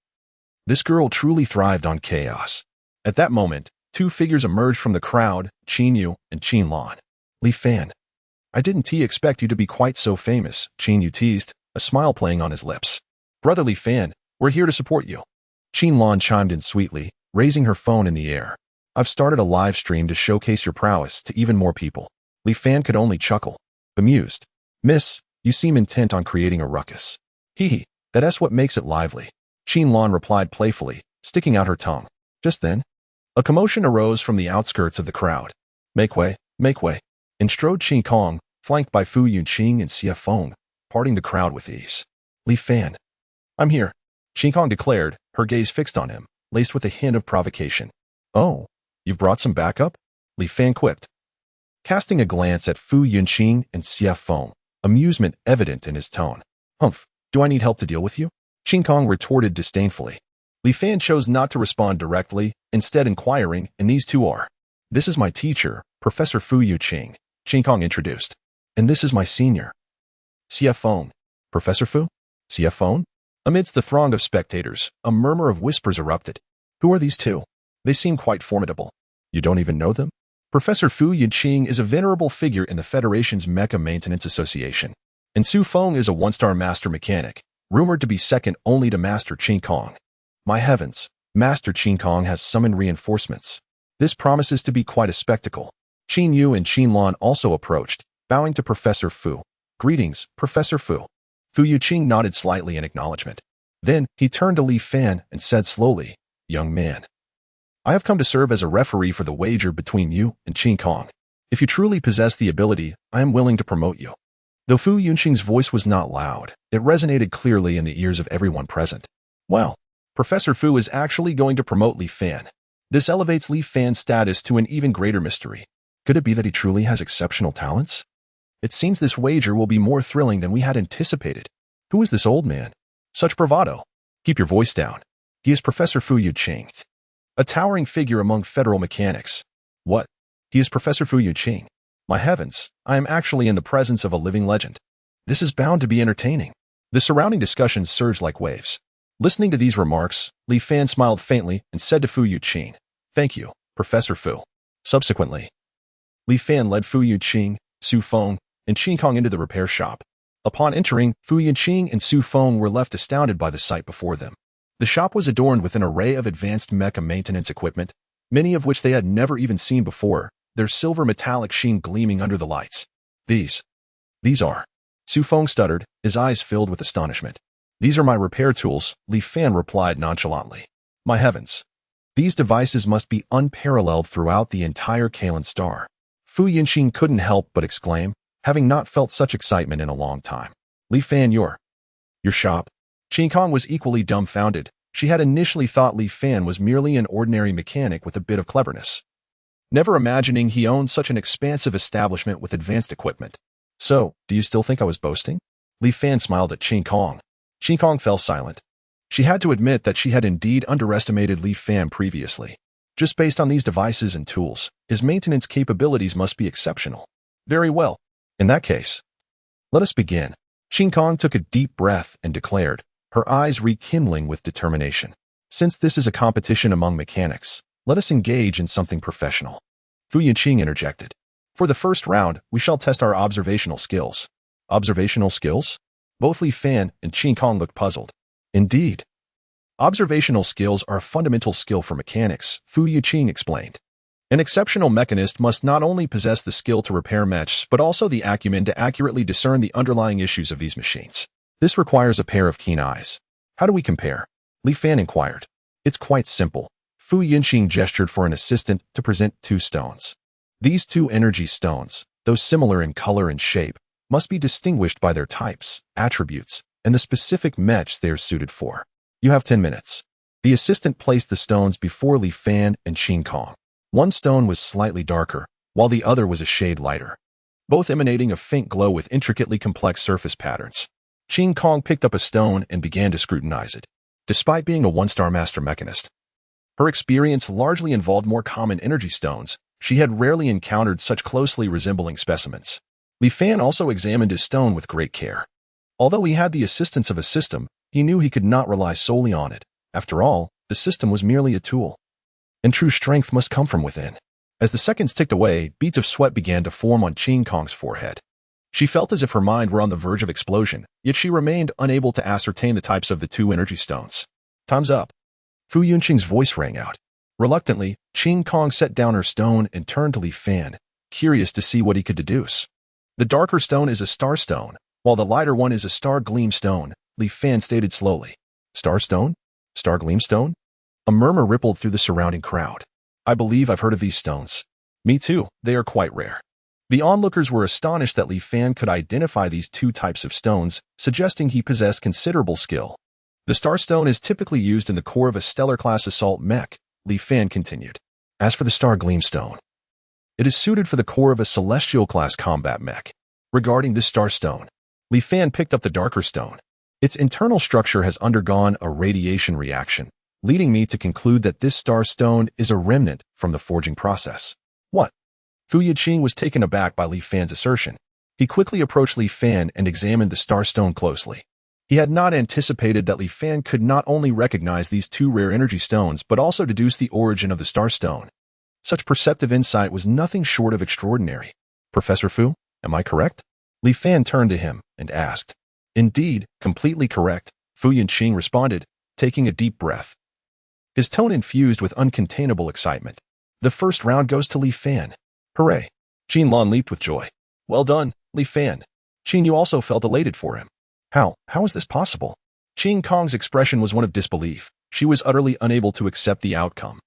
This girl truly thrived on chaos. At that moment, two figures emerged from the crowd, Qin Yu and Qin Lan. Li Fan, I didn't expect you to be quite so famous, Qin Yu teased, a smile playing on his lips. Brother Li Fan, we're here to support you. Qin Lan chimed in sweetly, raising her phone in the air. I've started a live stream to showcase your prowess to even more people. Li Fan could only chuckle, bemused. Miss, you seem intent on creating a ruckus. Hee hee, that's what makes it lively. Qin Lan replied playfully, sticking out her tongue. Just then, a commotion arose from the outskirts of the crowd. Make way, and strode Qin Kong, flanked by Fu Yunqing and Xie Feng, parting the crowd with ease. Li Fan. I'm here, Qin Kong declared, her gaze fixed on him, laced with a hint of provocation. Oh, you've brought some backup? Li Fan quipped, casting a glance at Fu Yunqing and Xie Feng, amusement evident in his tone. Humph, do I need help to deal with you? Qin Kong retorted disdainfully. Li Fan chose not to respond directly, instead inquiring, and these two are. This is my teacher, Professor Fu Yunqing, Qin Kong introduced. And this is my senior. Xie Feng. Professor Fu? Xie Feng? Amidst the throng of spectators, a murmur of whispers erupted. Who are these two? They seem quite formidable. You don't even know them? Professor Fu Yunqing is a venerable figure in the Federation's Mecha Maintenance Association. And Xu Feng is a one-star master mechanic, rumored to be second only to Master Qin Kong. My heavens, Master Qin Kong has summoned reinforcements. This promises to be quite a spectacle. Qin Yu and Qin Lan also approached, bowing to Professor Fu. Greetings, Professor Fu. Fu Yunqing nodded slightly in acknowledgement. Then, he turned to Li Fan and said slowly, Young man, I have come to serve as a referee for the wager between you and Qin Kong. If you truly possess the ability, I am willing to promote you. Though Fu Yunqing's voice was not loud, it resonated clearly in the ears of everyone present. Well, Professor Fu is actually going to promote Li Fan. This elevates Li Fan's status to an even greater mystery. Could it be that he truly has exceptional talents? It seems this wager will be more thrilling than we had anticipated. Who is this old man? Such bravado. Keep your voice down. He is Professor Fu Yunqing, a towering figure among federal mechanics. What? He is Professor Fu Yunqing. My heavens, I am actually in the presence of a living legend. This is bound to be entertaining. The surrounding discussions surged like waves. Listening to these remarks, Li Fan smiled faintly and said to Fu Yunqing, Thank you, Professor Fu. Subsequently, Li Fan led Fu Yunqing, Xu Feng, and Qin Kong into the repair shop. Upon entering, Fu Yunqing and Xu Feng were left astounded by the sight before them. The shop was adorned with an array of advanced mecha maintenance equipment, many of which they had never even seen before, their silver metallic sheen gleaming under the lights. These are. Xu Feng stuttered, his eyes filled with astonishment. These are my repair tools, Li Fan replied nonchalantly. My heavens. These devices must be unparalleled throughout the entire Kalen Star. Fu Yunqing couldn't help but exclaim, having not felt such excitement in a long time. Li Fan, your shop? Qin Kong was equally dumbfounded. She had initially thought Li Fan was merely an ordinary mechanic with a bit of cleverness, never imagining he owned such an expansive establishment with advanced equipment. So, do you still think I was boasting? Li Fan smiled at Qin Kong. Qin Kong fell silent. She had to admit that she had indeed underestimated Li Fan previously. Just based on these devices and tools, his maintenance capabilities must be exceptional. Very well. In that case, let us begin. Qin Kong took a deep breath and declared, her eyes rekindling with determination. Since this is a competition among mechanics, let us engage in something professional. Fu Yunqing interjected. For the first round, we shall test our observational skills. Observational skills? Both Li Fan and Qin Kong looked puzzled. Indeed. Observational skills are a fundamental skill for mechanics, Fu Yunqing explained. An exceptional mechanist must not only possess the skill to repair mechs, but also the acumen to accurately discern the underlying issues of these machines. This requires a pair of keen eyes. How do we compare? Li Fan inquired. It's quite simple. Fu Yunqing gestured for an assistant to present 2 stones. These 2 energy stones, though similar in color and shape, must be distinguished by their types, attributes, and the specific mech they are suited for. You have 10 minutes. The assistant placed the stones before Li Fan and Qin Kong. One stone was slightly darker, while the other was a shade lighter, both emanating a faint glow with intricately complex surface patterns. Qin Kong picked up a stone and began to scrutinize it. Despite being a one-star master mechanist, her experience largely involved more common energy stones. She had rarely encountered such closely resembling specimens. Li Fan also examined his stone with great care. Although he had the assistance of a system, he knew he could not rely solely on it. After all, the system was merely a tool. And true strength must come from within. As the seconds ticked away, beads of sweat began to form on Qin Kong's forehead. She felt as if her mind were on the verge of explosion, yet she remained unable to ascertain the types of the 2 energy stones. Time's up. Fu Yunqing's voice rang out. Reluctantly, Qing Kong set down her stone and turned to Li Fan, curious to see what he could deduce. The darker stone is a star stone, while the lighter one is a star gleam stone, Li Fan stated slowly. Star stone? Star gleam stone? A murmur rippled through the surrounding crowd. I believe I've heard of these stones. Me too, they are quite rare. The onlookers were astonished that Li Fan could identify these two types of stones, suggesting he possessed considerable skill. The star stone is typically used in the core of a stellar-class assault mech, Li Fan continued. As for the star gleam stone, it is suited for the core of a celestial-class combat mech. Regarding this star stone, Li Fan picked up the darker stone. Its internal structure has undergone a radiation reaction, leading me to conclude that this star stone is a remnant from the forging process. What? Fu Yiqing was taken aback by Li Fan's assertion. He quickly approached Li Fan and examined the star stone closely. He had not anticipated that Li Fan could not only recognize these two rare energy stones but also deduce the origin of the star stone. Such perceptive insight was nothing short of extraordinary. Professor Fu, am I correct? Li Fan turned to him and asked. Indeed, completely correct, Fu Yiqing responded, taking a deep breath. His tone infused with uncontainable excitement. The first round goes to Li Fan. Hooray! Qin Lan leaped with joy. Well done, Li Fan. Qin Yu also felt elated for him. How is this possible? Qing Kong's expression was one of disbelief. She was utterly unable to accept the outcome.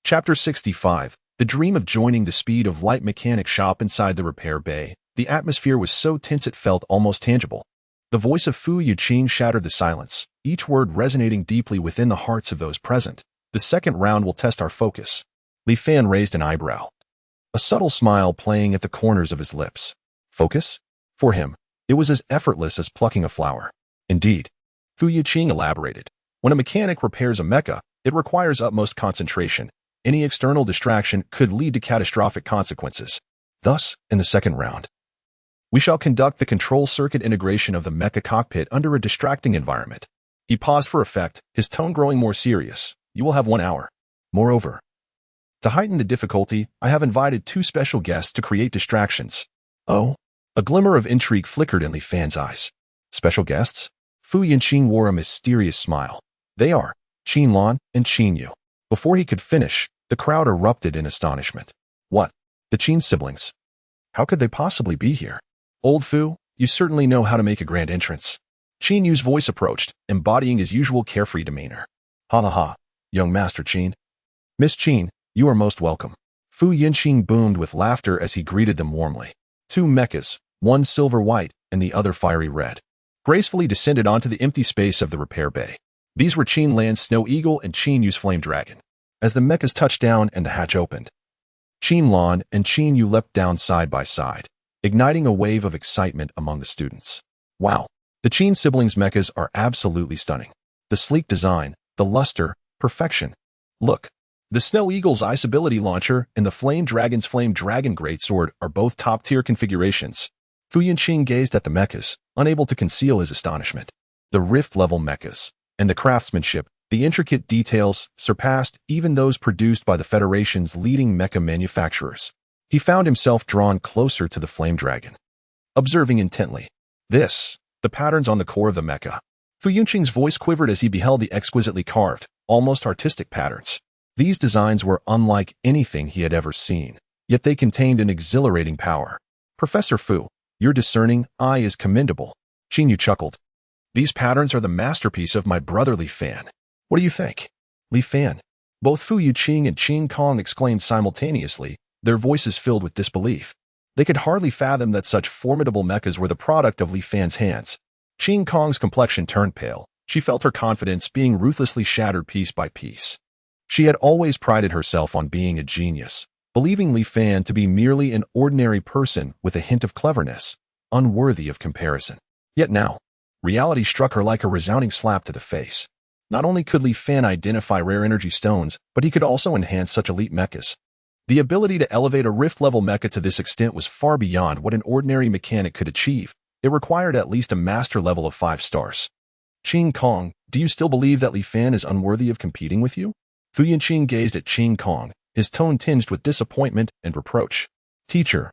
Chapter 65. The dream of joining the speed of light mechanic shop inside the repair bay. The atmosphere was so tense it felt almost tangible. The voice of Fu Yiqing shattered the silence, each word resonating deeply within the hearts of those present. The second round will test our focus. Li Fan raised an eyebrow, a subtle smile playing at the corners of his lips. Focus? For him, it was as effortless as plucking a flower. Indeed, Fu Yiqing elaborated. When a mechanic repairs a mecha, it requires utmost concentration. Any external distraction could lead to catastrophic consequences. Thus, in the second round, we shall conduct the control circuit integration of the mecha cockpit under a distracting environment. He paused for effect, his tone growing more serious. You will have 1 hour. Moreover, to heighten the difficulty, I have invited 2 special guests to create distractions. Oh? A glimmer of intrigue flickered in Li Fan's eyes. Special guests? Fu Yiqing wore a mysterious smile. They are Qin Lan and Qin Yu. Before he could finish, the crowd erupted in astonishment. What? The Qin siblings? How could they possibly be here? Old Fu, you certainly know how to make a grand entrance. Qin Yu's voice approached, embodying his usual carefree demeanor. Ha ha ha, young Master Qin. Miss Qin, you are most welcome. Fu Yiqing boomed with laughter as he greeted them warmly. 2 mechas, one silver-white and the other fiery red, gracefully descended onto the empty space of the repair bay. These were Qin Lan's Snow Eagle and Qin Yu's Flame Dragon. As the mechas touched down and the hatch opened, Qin Lan and Qin Yu leapt down side by side, igniting a wave of excitement among the students. Wow, the Qin siblings' mechas are absolutely stunning. The sleek design, the luster, perfection. Look, the Snow Eagle's Ice Ability Launcher and the Flame Dragon's Flame Dragon Greatsword are both top-tier configurations. Fu Yiqing gazed at the mechas, unable to conceal his astonishment. The Rift-level mechas, and the craftsmanship, the intricate details, surpassed even those produced by the Federation's leading mecha manufacturers. He found himself drawn closer to the Flame Dragon, observing intently. The patterns on the core of the mecha. Fu Yiqing's voice quivered as he beheld the exquisitely carved, almost artistic patterns. These designs were unlike anything he had ever seen, yet they contained an exhilarating power. Professor Fu, your discerning eye is commendable. Qin Yu chuckled. These patterns are the masterpiece of my brother Li Fan. What do you think? Li Fan. Both Fu Yiqing and Qin Kong exclaimed simultaneously, their voices filled with disbelief. They could hardly fathom that such formidable mechas were the product of Li Fan's hands. Qin Kong's complexion turned pale. She felt her confidence being ruthlessly shattered piece by piece. She had always prided herself on being a genius, believing Li Fan to be merely an ordinary person with a hint of cleverness, unworthy of comparison. Yet now, reality struck her like a resounding slap to the face. Not only could Li Fan identify rare energy stones, but he could also enhance such elite mechas. The ability to elevate a Rift-level mecha to this extent was far beyond what an ordinary mechanic could achieve. It required at least a master level of 5 stars. Qin Kong, do you still believe that Li Fan is unworthy of competing with you? Fu Yiqing gazed at Qin Kong, his tone tinged with disappointment and reproach. Teacher,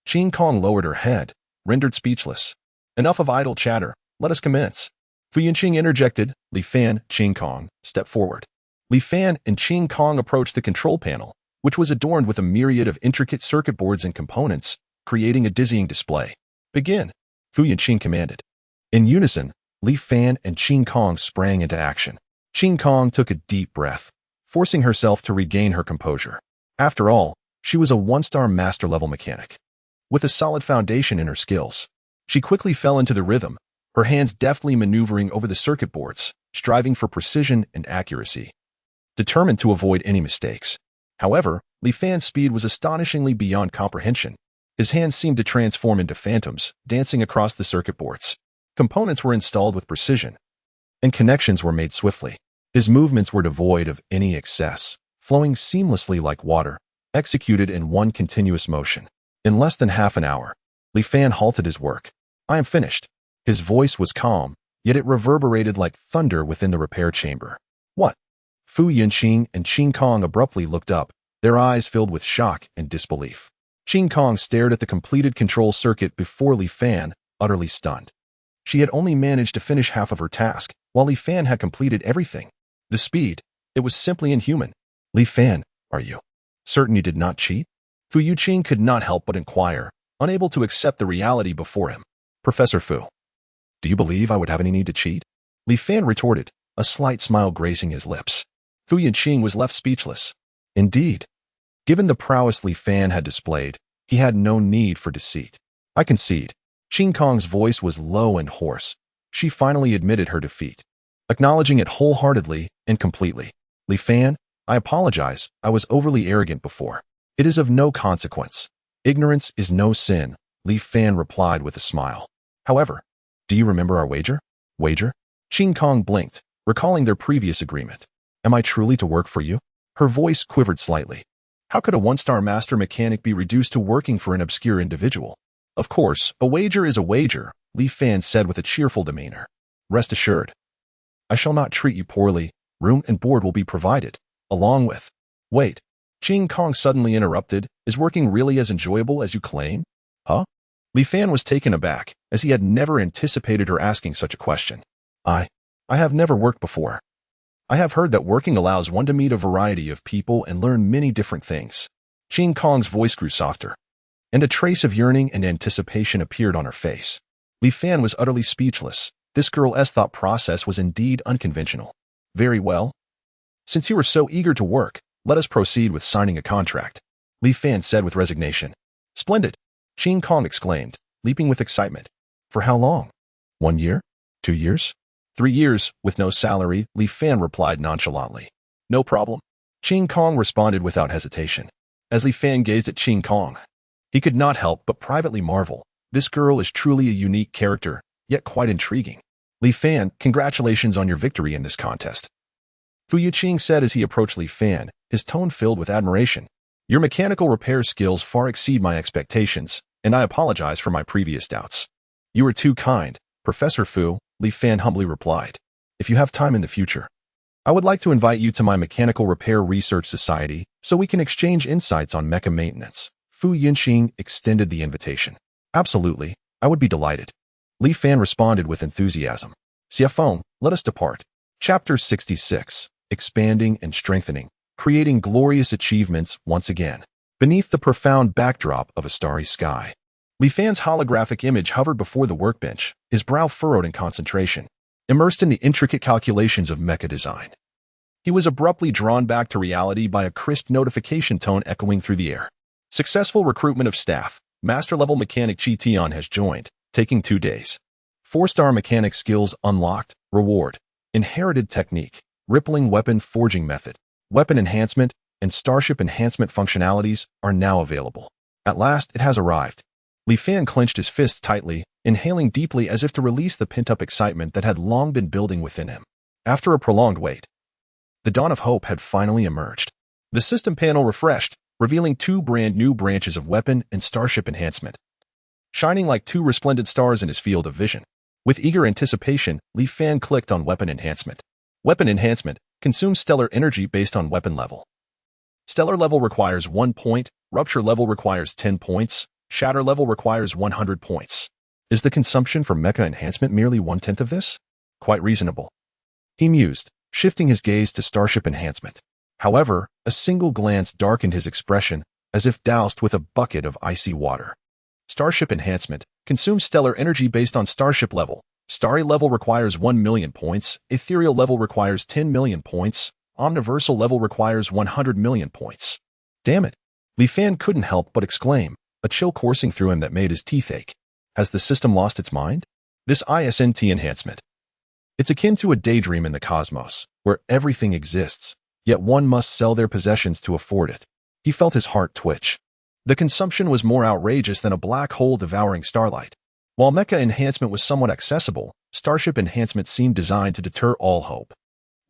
Qin Kong lowered her head, rendered speechless. Enough of idle chatter, let us commence. Fu Yiqing interjected. Li Fan, Qin Kong, step forward. Li Fan and Qing Kong approached the control panel, which was adorned with a myriad of intricate circuit boards and components, creating a dizzying display. Begin, Fu Yanqing commanded. In unison, Li Fan and Qing Kong sprang into action. Qing Kong took a deep breath, forcing herself to regain her composure. After all, she was a one-star master-level mechanic. With a solid foundation in her skills, she quickly fell into the rhythm, her hands deftly maneuvering over the circuit boards, striving for precision and accuracy. Determined to avoid any mistakes. However, Li Fan's speed was astonishingly beyond comprehension. His hands seemed to transform into phantoms, dancing across the circuit boards. Components were installed with precision, and connections were made swiftly. His movements were devoid of any excess, flowing seamlessly like water, executed in one continuous motion. In less than half an hour, Li Fan halted his work. I am finished. His voice was calm, yet it reverberated like thunder within the repair chamber. What? Fu Yanqing and Qing Kong abruptly looked up, their eyes filled with shock and disbelief. Qing Kong stared at the completed control circuit before Li Fan, utterly stunned. She had only managed to finish half of her task, while Li Fan had completed everything. The speed, it was simply inhuman. Li Fan, are you certain you did not cheat? Fu Yanqing could not help but inquire, unable to accept the reality before him. Professor Fu, do you believe I would have any need to cheat? Li Fan retorted, a slight smile gracing his lips. Fu Yanqing was left speechless. Indeed, given the prowess Li Fan had displayed, he had no need for deceit. I concede. Qing Kong's voice was low and hoarse. She finally admitted her defeat, acknowledging it wholeheartedly and completely. Li Fan, I apologize, I was overly arrogant before. It is of no consequence. Ignorance is no sin, Li Fan replied with a smile. However, do you remember our wager? Wager? Qing Kong blinked, recalling their previous agreement. Am I truly to work for you? Her voice quivered slightly. How could a one-star master mechanic be reduced to working for an obscure individual? Of course, a wager is a wager, Li Fan said with a cheerful demeanor. Rest assured, I shall not treat you poorly. Room and board will be provided, along with... Wait, Qing Kong suddenly interrupted. Is working really as enjoyable as you claim? Huh? Li Fan was taken aback, as he had never anticipated her asking such a question. I have never worked before. I have heard that working allows one to meet a variety of people and learn many different things. Qing Kong's voice grew softer, and a trace of yearning and anticipation appeared on her face. Li Fan was utterly speechless. This girl's thought process was indeed unconventional. Very well. Since you are so eager to work, let us proceed with signing a contract, Li Fan said with resignation. Splendid, Qing Kong exclaimed, leaping with excitement. For how long? 1 year? 2 years? 3 years, with no salary, Li Fan replied nonchalantly. No problem. Qing Kong responded without hesitation. As Li Fan gazed at Qing Kong, he could not help but privately marvel. This girl is truly a unique character, yet quite intriguing. Li Fan, congratulations on your victory in this contest, Fu Yanqing said as he approached Li Fan, his tone filled with admiration. Your mechanical repair skills far exceed my expectations, and I apologize for my previous doubts. You are too kind, Professor Fu, Li Fan humbly replied. If you have time in the future, I would like to invite you to my Mechanical Repair Research Society so we can exchange insights on mecha maintenance. Fu Yanqing extended the invitation. Absolutely, I would be delighted. Li Fan responded with enthusiasm. Xiafeng, let us depart. Chapter 66, Expanding and Strengthening, Creating Glorious Achievements Once Again. Beneath the profound backdrop of a starry sky, Li Fan's holographic image hovered before the workbench, his brow furrowed in concentration, immersed in the intricate calculations of mecha design. He was abruptly drawn back to reality by a crisp notification tone echoing through the air. Successful recruitment of staff. Master-level mechanic Chi Tian has joined, taking 2 days. 4-star mechanic skills unlocked. Reward. Inherited technique. Rippling weapon forging method. Weapon enhancement and starship enhancement functionalities are now available. At last, it has arrived. Li Fan clenched his fists tightly, inhaling deeply as if to release the pent-up excitement that had long been building within him. After a prolonged wait, the dawn of hope had finally emerged. The system panel refreshed, revealing 2 brand new branches of weapon and starship enhancement, shining like 2 resplendent stars in his field of vision. With eager anticipation, Li Fan clicked on Weapon Enhancement. Weapon Enhancement consumes stellar energy based on weapon level. Stellar level requires 1 point, Rupture level requires 10 points, Shatter level requires 100 points. Is the consumption for mecha enhancement merely 1/10 of this? Quite reasonable. He mused, shifting his gaze to starship enhancement. However, a single glance darkened his expression, as if doused with a bucket of icy water. Starship enhancement consumes stellar energy based on starship level. Starry level requires 1 million points, ethereal level requires 10 million points, omniversal level requires 100 million points. Damn it. Li Fan couldn't help but exclaim, a chill coursing through him that made his teeth ache. Has the system lost its mind? This ISNT enhancement. It's akin to a daydream in the cosmos, where everything exists, yet one must sell their possessions to afford it. He felt his heart twitch. The consumption was more outrageous than a black hole devouring starlight. While Mecha enhancement was somewhat accessible, starship enhancement seemed designed to deter all hope.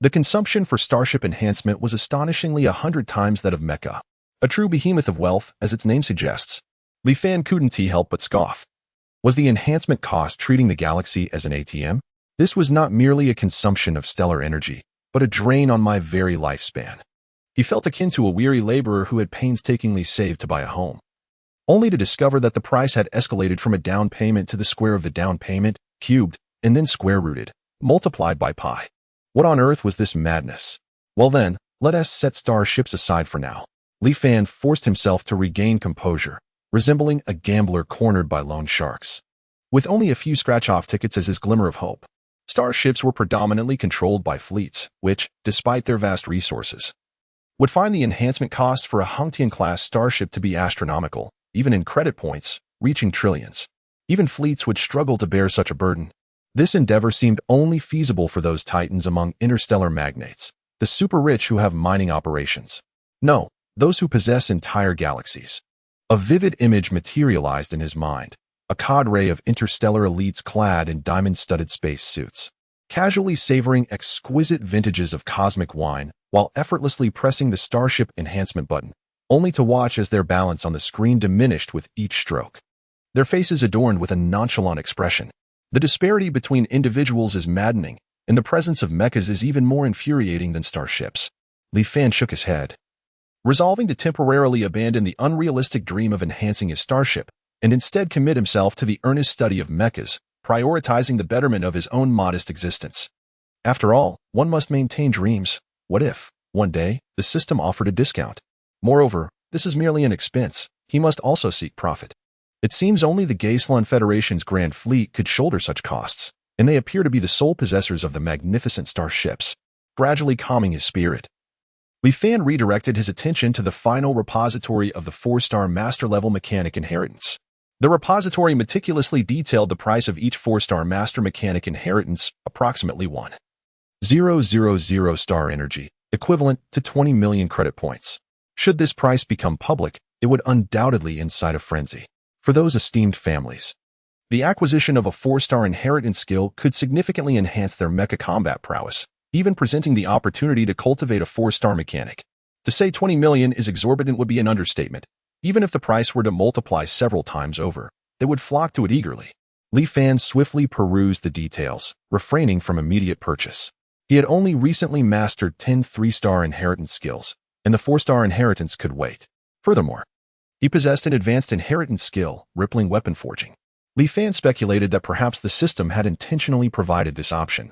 The consumption for starship enhancement was astonishingly 100 times that of Mecha. A true behemoth of wealth, as its name suggests. Li Fan couldn't help but scoff. Was the enhancement cost treating the galaxy as an ATM? This was not merely a consumption of stellar energy, but a drain on my very lifespan. He felt akin to a weary laborer who had painstakingly saved to buy a home, only to discover that the price had escalated from a down payment to the square of the down payment, cubed, and then square-rooted, multiplied by pi. What on earth was this madness? Well then, let us set starships aside for now. Li Fan forced himself to regain composure, resembling a gambler cornered by loan sharks. With only a few scratch-off tickets as his glimmer of hope, starships were predominantly controlled by fleets, which, despite their vast resources, would find the enhancement cost for a Hungtian-class starship to be astronomical, even in credit points, reaching trillions. Even fleets would struggle to bear such a burden. This endeavor seemed only feasible for those titans among interstellar magnates, the super-rich who have mining operations. No, those who possess entire galaxies. A vivid image materialized in his mind, a cadre of interstellar elites clad in diamond-studded space suits, casually savoring exquisite vintages of cosmic wine while effortlessly pressing the starship enhancement button, only to watch as their balance on the screen diminished with each stroke. Their faces adorned with a nonchalant expression. The disparity between individuals is maddening, and the presence of mechas is even more infuriating than starships. Li Fan shook his head, resolving to temporarily abandon the unrealistic dream of enhancing his starship, and instead commit himself to the earnest study of mechas, prioritizing the betterment of his own modest existence. After all, one must maintain dreams. What if, one day, the system offered a discount? Moreover, this is merely an expense. He must also seek profit. It seems only the Wasteland Federation's Grand Fleet could shoulder such costs, and they appear to be the sole possessors of the magnificent starships. Gradually calming his spirit, Li Fan redirected his attention to the final repository of the 4-star master-level mechanic inheritance. The repository meticulously detailed the price of each 4-star master mechanic inheritance, approximately 1,000 star energy, equivalent to 20 million credit points. Should this price become public, it would undoubtedly incite a frenzy. For those esteemed families, the acquisition of a 4-star inheritance skill could significantly enhance their mecha combat prowess, even presenting the opportunity to cultivate a 4-star mechanic. To say 20 million is exorbitant would be an understatement. Even if the price were to multiply several times over, they would flock to it eagerly. Li Fan swiftly perused the details, refraining from immediate purchase. He had only recently mastered 10 3-star inheritance skills, and the 4-star inheritance could wait. Furthermore, he possessed an advanced inheritance skill, rippling weapon forging. Li Fan speculated that perhaps the system had intentionally provided this option,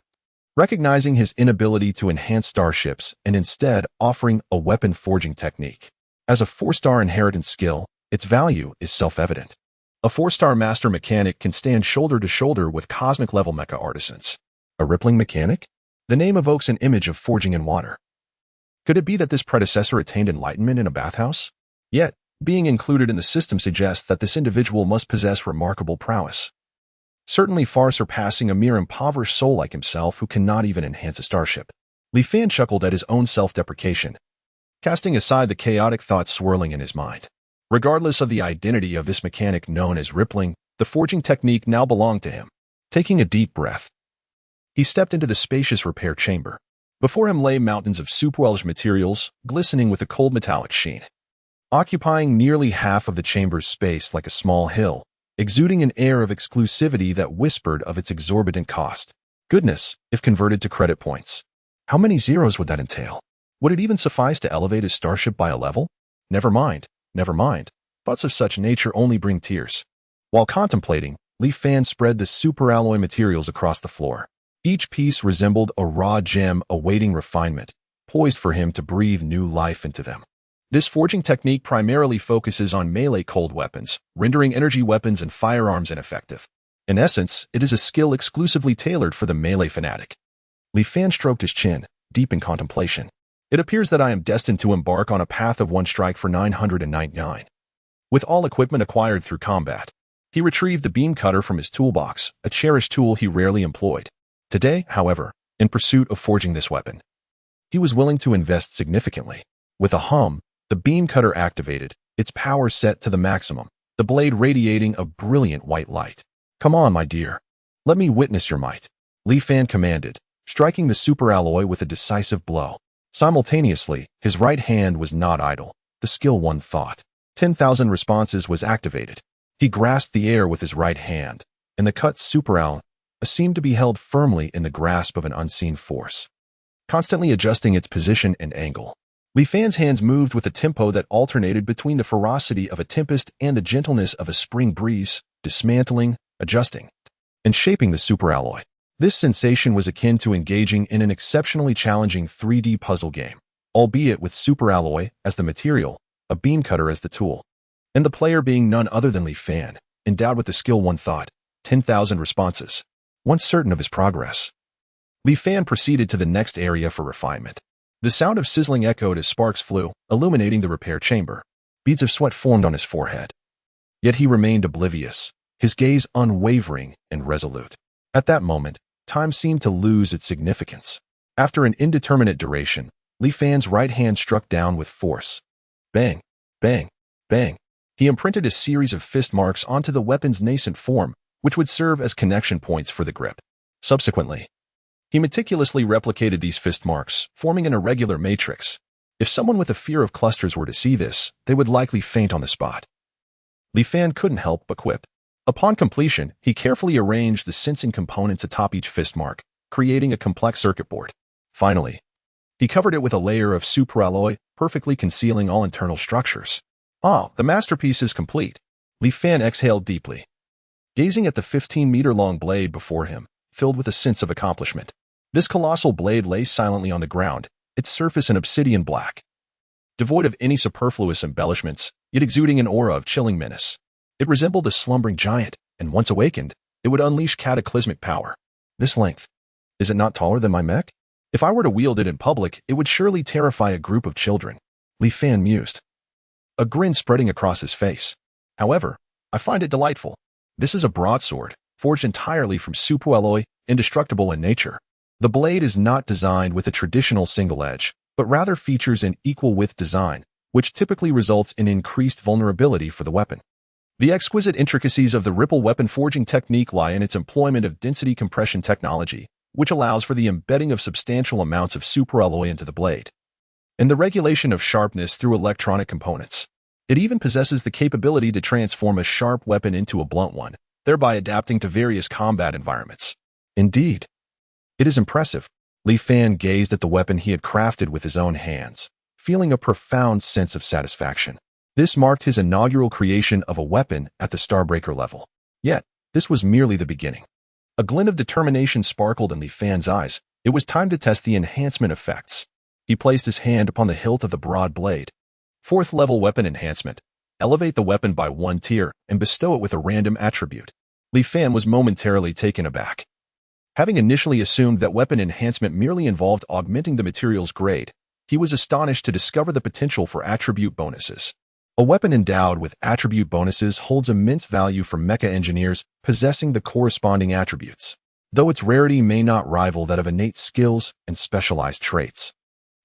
recognizing his inability to enhance starships and instead offering a weapon forging technique. As a 4-star inheritance skill, its value is self-evident. A 4-star master mechanic can stand shoulder to shoulder with cosmic-level mecha artisans. A rippling mechanic? The name evokes an image of forging in water. Could it be that this predecessor attained enlightenment in a bathhouse? Yet, being included in the system suggests that this individual must possess remarkable prowess, certainly far surpassing a mere impoverished soul like himself who cannot even enhance a starship. Li Fan chuckled at his own self-deprecation, casting aside the chaotic thoughts swirling in his mind. Regardless of the identity of this mechanic known as rippling, the forging technique now belonged to him. Taking a deep breath, he stepped into the spacious repair chamber. Before him lay mountains of superwelsh materials, glistening with a cold metallic sheen, occupying nearly half of the chamber's space like a small hill, exuding an air of exclusivity that whispered of its exorbitant cost. Goodness, if converted to credit points, how many zeros would that entail? Would it even suffice to elevate his starship by a level? Never mind. Thoughts of such nature only bring tears. While contemplating, Li Fan spread the superalloy materials across the floor. Each piece resembled a raw gem awaiting refinement, poised for him to breathe new life into them. This forging technique primarily focuses on melee cold weapons, rendering energy weapons and firearms ineffective. In essence, it is a skill exclusively tailored for the melee fanatic. Li Fan stroked his chin, deep in contemplation. It appears that I am destined to embark on a path of one strike for 999. With all equipment acquired through combat, he retrieved the beam cutter from his toolbox, a cherished tool he rarely employed. Today, however, in pursuit of forging this weapon, he was willing to invest significantly. With a hum, the beam cutter activated, its power set to the maximum, the blade radiating a brilliant white light. "Come on, my dear. Let me witness your might," Li Fan commanded, striking the superalloy with a decisive blow. Simultaneously, his right hand was not idle. The skill one thought. 10,000 responses was activated. He grasped the air with his right hand, and the cut superalloy seemed to be held firmly in the grasp of an unseen force, constantly adjusting its position and angle. Li Fan's hands moved with a tempo that alternated between the ferocity of a tempest and the gentleness of a spring breeze, dismantling, adjusting, and shaping the superalloy. This sensation was akin to engaging in an exceptionally challenging 3D puzzle game, albeit with superalloy as the material, a beam cutter as the tool, and the player being none other than Li Fan, endowed with the skill one thought, 10,000 responses. Once certain of his progress, Li Fan proceeded to the next area for refinement. The sound of sizzling echoed as sparks flew, illuminating the repair chamber. Beads of sweat formed on his forehead. Yet he remained oblivious, his gaze unwavering and resolute. At that moment, time seemed to lose its significance. After an indeterminate duration, Li Fan's right hand struck down with force. Bang, bang, bang. He imprinted a series of fist marks onto the weapon's nascent form, which would serve as connection points for the grip. Subsequently, he meticulously replicated these fist marks, forming an irregular matrix. If someone with a fear of clusters were to see this, they would likely faint on the spot. Li Fan couldn't help but quip. Upon completion, he carefully arranged the sensing components atop each fist mark, creating a complex circuit board. Finally, he covered it with a layer of superalloy, perfectly concealing all internal structures. Ah, the masterpiece is complete. Li Fan exhaled deeply, gazing at the 15-meter-long blade before him, filled with a sense of accomplishment. This colossal blade lay silently on the ground, its surface an obsidian black, devoid of any superfluous embellishments, yet exuding an aura of chilling menace. It resembled a slumbering giant, and once awakened, it would unleash cataclysmic power. This length. Is it not taller than my mech? If I were to wield it in public, it would surely terrify a group of children. Li Fan mused, a grin spreading across his face. However, I find it delightful. This is a broadsword, forged entirely from superalloy, indestructible in nature. The blade is not designed with a traditional single edge, but rather features an equal-width design, which typically results in increased vulnerability for the weapon. The exquisite intricacies of the ripple weapon forging technique lie in its employment of density compression technology, which allows for the embedding of substantial amounts of superalloy into the blade, and the regulation of sharpness through electronic components. It even possesses the capability to transform a sharp weapon into a blunt one, thereby adapting to various combat environments. Indeed, it is impressive. Li Fan gazed at the weapon he had crafted with his own hands, feeling a profound sense of satisfaction. This marked his inaugural creation of a weapon at the Starbreaker level. Yet, this was merely the beginning. A glint of determination sparkled in Li Fan's eyes. It was time to test the enhancement effects. He placed his hand upon the hilt of the broad blade. 4th level weapon enhancement. Elevate the weapon by 1 tier and bestow it with a random attribute. Li Fan was momentarily taken aback. Having initially assumed that weapon enhancement merely involved augmenting the material's grade, he was astonished to discover the potential for attribute bonuses. A weapon endowed with attribute bonuses holds immense value for mecha engineers possessing the corresponding attributes, though its rarity may not rival that of innate skills and specialized traits.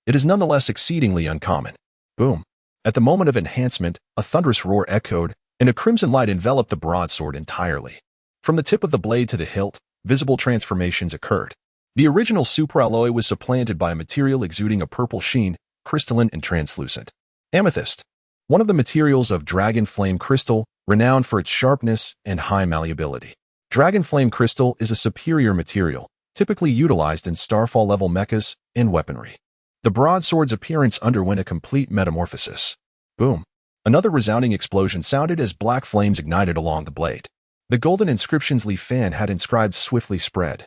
It is nonetheless exceedingly uncommon. Boom. At the moment of enhancement, a thunderous roar echoed, and a crimson light enveloped the broadsword entirely. From the tip of the blade to the hilt, visible transformations occurred. The original superalloy was supplanted by a material exuding a purple sheen, crystalline and translucent. Amethyst. One of the materials of dragon flame crystal, renowned for its sharpness and high malleability. Dragon flame crystal is a superior material, typically utilized in Starfall-level mechas and weaponry. The broadsword's appearance underwent a complete metamorphosis. Boom. Another resounding explosion sounded as black flames ignited along the blade. The golden inscriptions Li Fan had inscribed swiftly spread,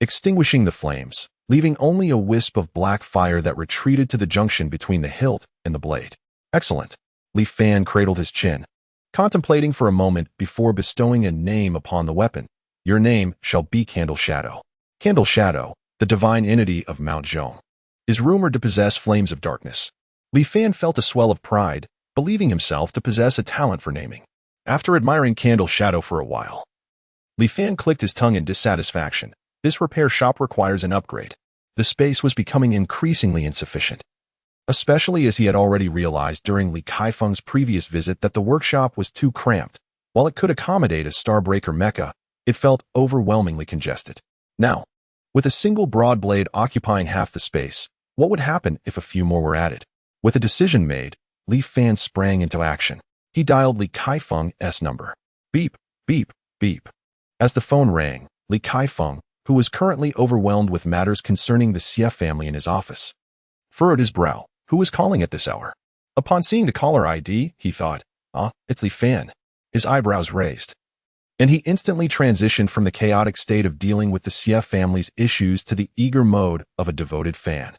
extinguishing the flames, leaving only a wisp of black fire that retreated to the junction between the hilt and the blade. Excellent. Li Fan cradled his chin, contemplating for a moment before bestowing a name upon the weapon. Your name shall be Candle Shadow. Candle Shadow, the divine entity of Mount Zhong, is rumored to possess flames of darkness. Li Fan felt a swell of pride, believing himself to possess a talent for naming. After admiring Candle Shadow for a while, Li Fan clicked his tongue in dissatisfaction. This repair shop requires an upgrade. The space was becoming increasingly insufficient, especially as he had already realized during Li Kaifeng's previous visit that the workshop was too cramped. While it could accommodate a Starbreaker mecha, it felt overwhelmingly congested. Now, with a single broad blade occupying half the space, what would happen if a few more were added? With a decision made, Li Fan sprang into action. He dialed Li Kaifeng's number. Beep, beep, beep. As the phone rang, Li Kaifeng, who was currently overwhelmed with matters concerning the Xie family in his office, furrowed his brow. Who was calling at this hour? Upon seeing the caller ID, he thought, it's Li Fan. His eyebrows raised, and he instantly transitioned from the chaotic state of dealing with the Xie family's issues to the eager mode of a devoted fan,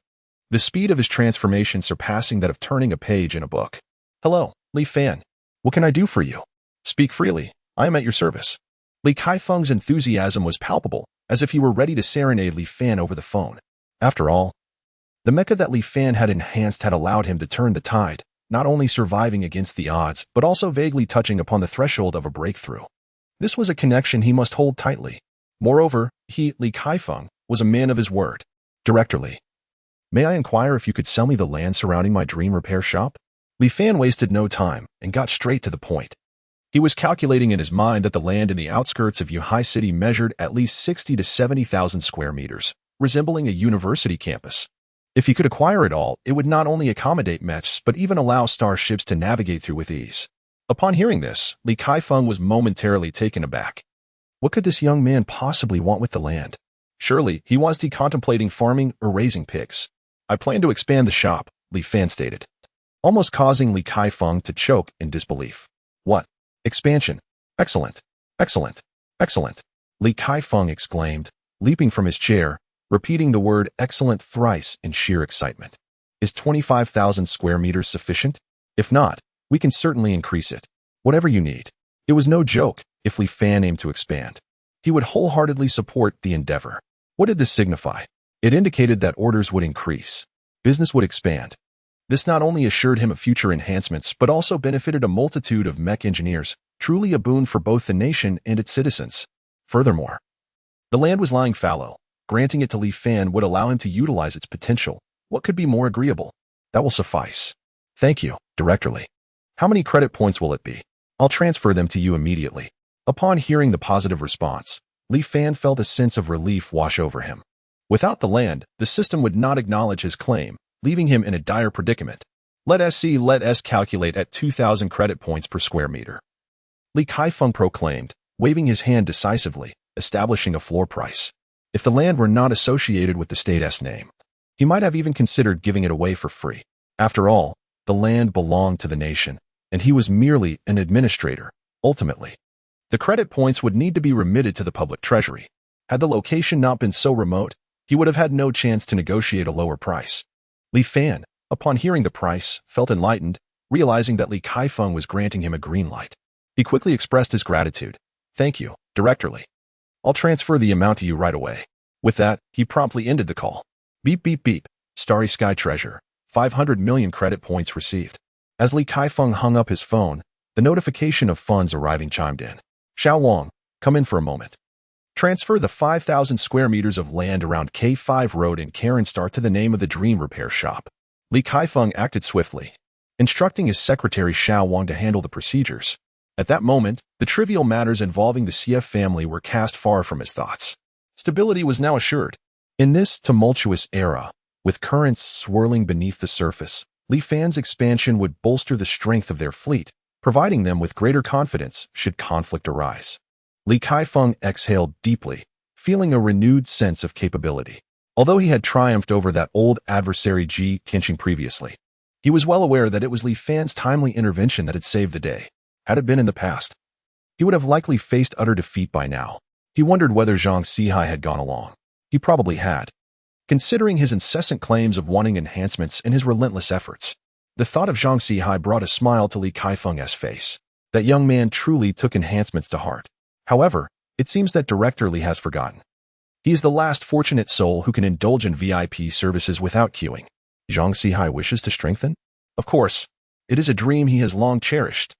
the speed of his transformation surpassing that of turning a page in a book. Hello, Li Fan. What can I do for you? Speak freely. I am at your service. Li Kaifeng's enthusiasm was palpable, as if he were ready to serenade Li Fan over the phone. After all, the mecha that Li Fan had enhanced had allowed him to turn the tide, not only surviving against the odds, but also vaguely touching upon the threshold of a breakthrough. This was a connection he must hold tightly. Moreover, he, Li Kaifeng, was a man of his word. Directorly, may I inquire if you could sell me the land surrounding my dream repair shop? Li Fan wasted no time and got straight to the point. He was calculating in his mind that the land in the outskirts of Yuhai City measured at least 60 to 70,000 square meters, resembling a university campus. If he could acquire it all, it would not only accommodate mechs but even allow starships to navigate through with ease. Upon hearing this, Li Kaifeng was momentarily taken aback. What could this young man possibly want with the land? Surely, he was contemplating farming or raising pigs. I plan to expand the shop, Li Fan stated, almost causing Li Kaifeng to choke in disbelief. What? Expansion. Excellent. Excellent. Excellent. Li Kaifeng exclaimed, leaping from his chair, repeating the word excellent thrice in sheer excitement. Is 25,000 square meters sufficient? If not, we can certainly increase it. Whatever you need. It was no joke if Li Fan aimed to expand. He would wholeheartedly support the endeavor. What did this signify? It indicated that orders would increase. Business would expand. This not only assured him of future enhancements, but also benefited a multitude of mech engineers, truly a boon for both the nation and its citizens. Furthermore, the land was lying fallow. Granting it to Li Fan would allow him to utilize its potential. What could be more agreeable? That will suffice. Thank you, directorly. How many credit points will it be? I'll transfer them to you immediately. Upon hearing the positive response, Li Fan felt a sense of relief wash over him. Without the land, the system would not acknowledge his claim, leaving him in a dire predicament. Let us calculate at 2,000 credit points per square meter. Li Kaifeng proclaimed, waving his hand decisively, establishing a floor price. If the land were not associated with the state's name, he might have even considered giving it away for free. After all, the land belonged to the nation, and he was merely an administrator. Ultimately, the credit points would need to be remitted to the public treasury. Had the location not been so remote, he would have had no chance to negotiate a lower price. Li Fan, upon hearing the price, felt enlightened, realizing that Li Kaifeng was granting him a green light. He quickly expressed his gratitude. Thank you, directorly. I'll transfer the amount to you right away. With that, he promptly ended the call. Beep beep beep. Starry Sky Treasure. 500 million credit points received. As Li Kaifeng hung up his phone, the notification of funds arriving chimed in. Xiao Wang, come in for a moment. Transfer the 5,000 square meters of land around K5 Road in Karenstar to the name of the Dream Repair Shop. Li Kaifeng acted swiftly, instructing his secretary Xiao Wang to handle the procedures. At that moment, the trivial matters involving the Xie family were cast far from his thoughts. Stability was now assured. In this tumultuous era, with currents swirling beneath the surface, Li Fan's expansion would bolster the strength of their fleet, providing them with greater confidence should conflict arise. Li Kaifeng exhaled deeply, feeling a renewed sense of capability. Although he had triumphed over that old adversary Ji Tianqing previously, he was well aware that it was Li Fan's timely intervention that had saved the day. Had it been in the past, he would have likely faced utter defeat by now. He wondered whether Zhang Sihai had gone along. He probably had. Considering his incessant claims of wanting enhancements and his relentless efforts, the thought of Zhang Sihai brought a smile to Li Kaifeng's face. That young man truly took enhancements to heart. However, it seems that Director Li has forgotten. He is the last fortunate soul who can indulge in VIP services without queuing. Zhang Sihai wishes to strengthen? Of course, it is a dream he has long cherished.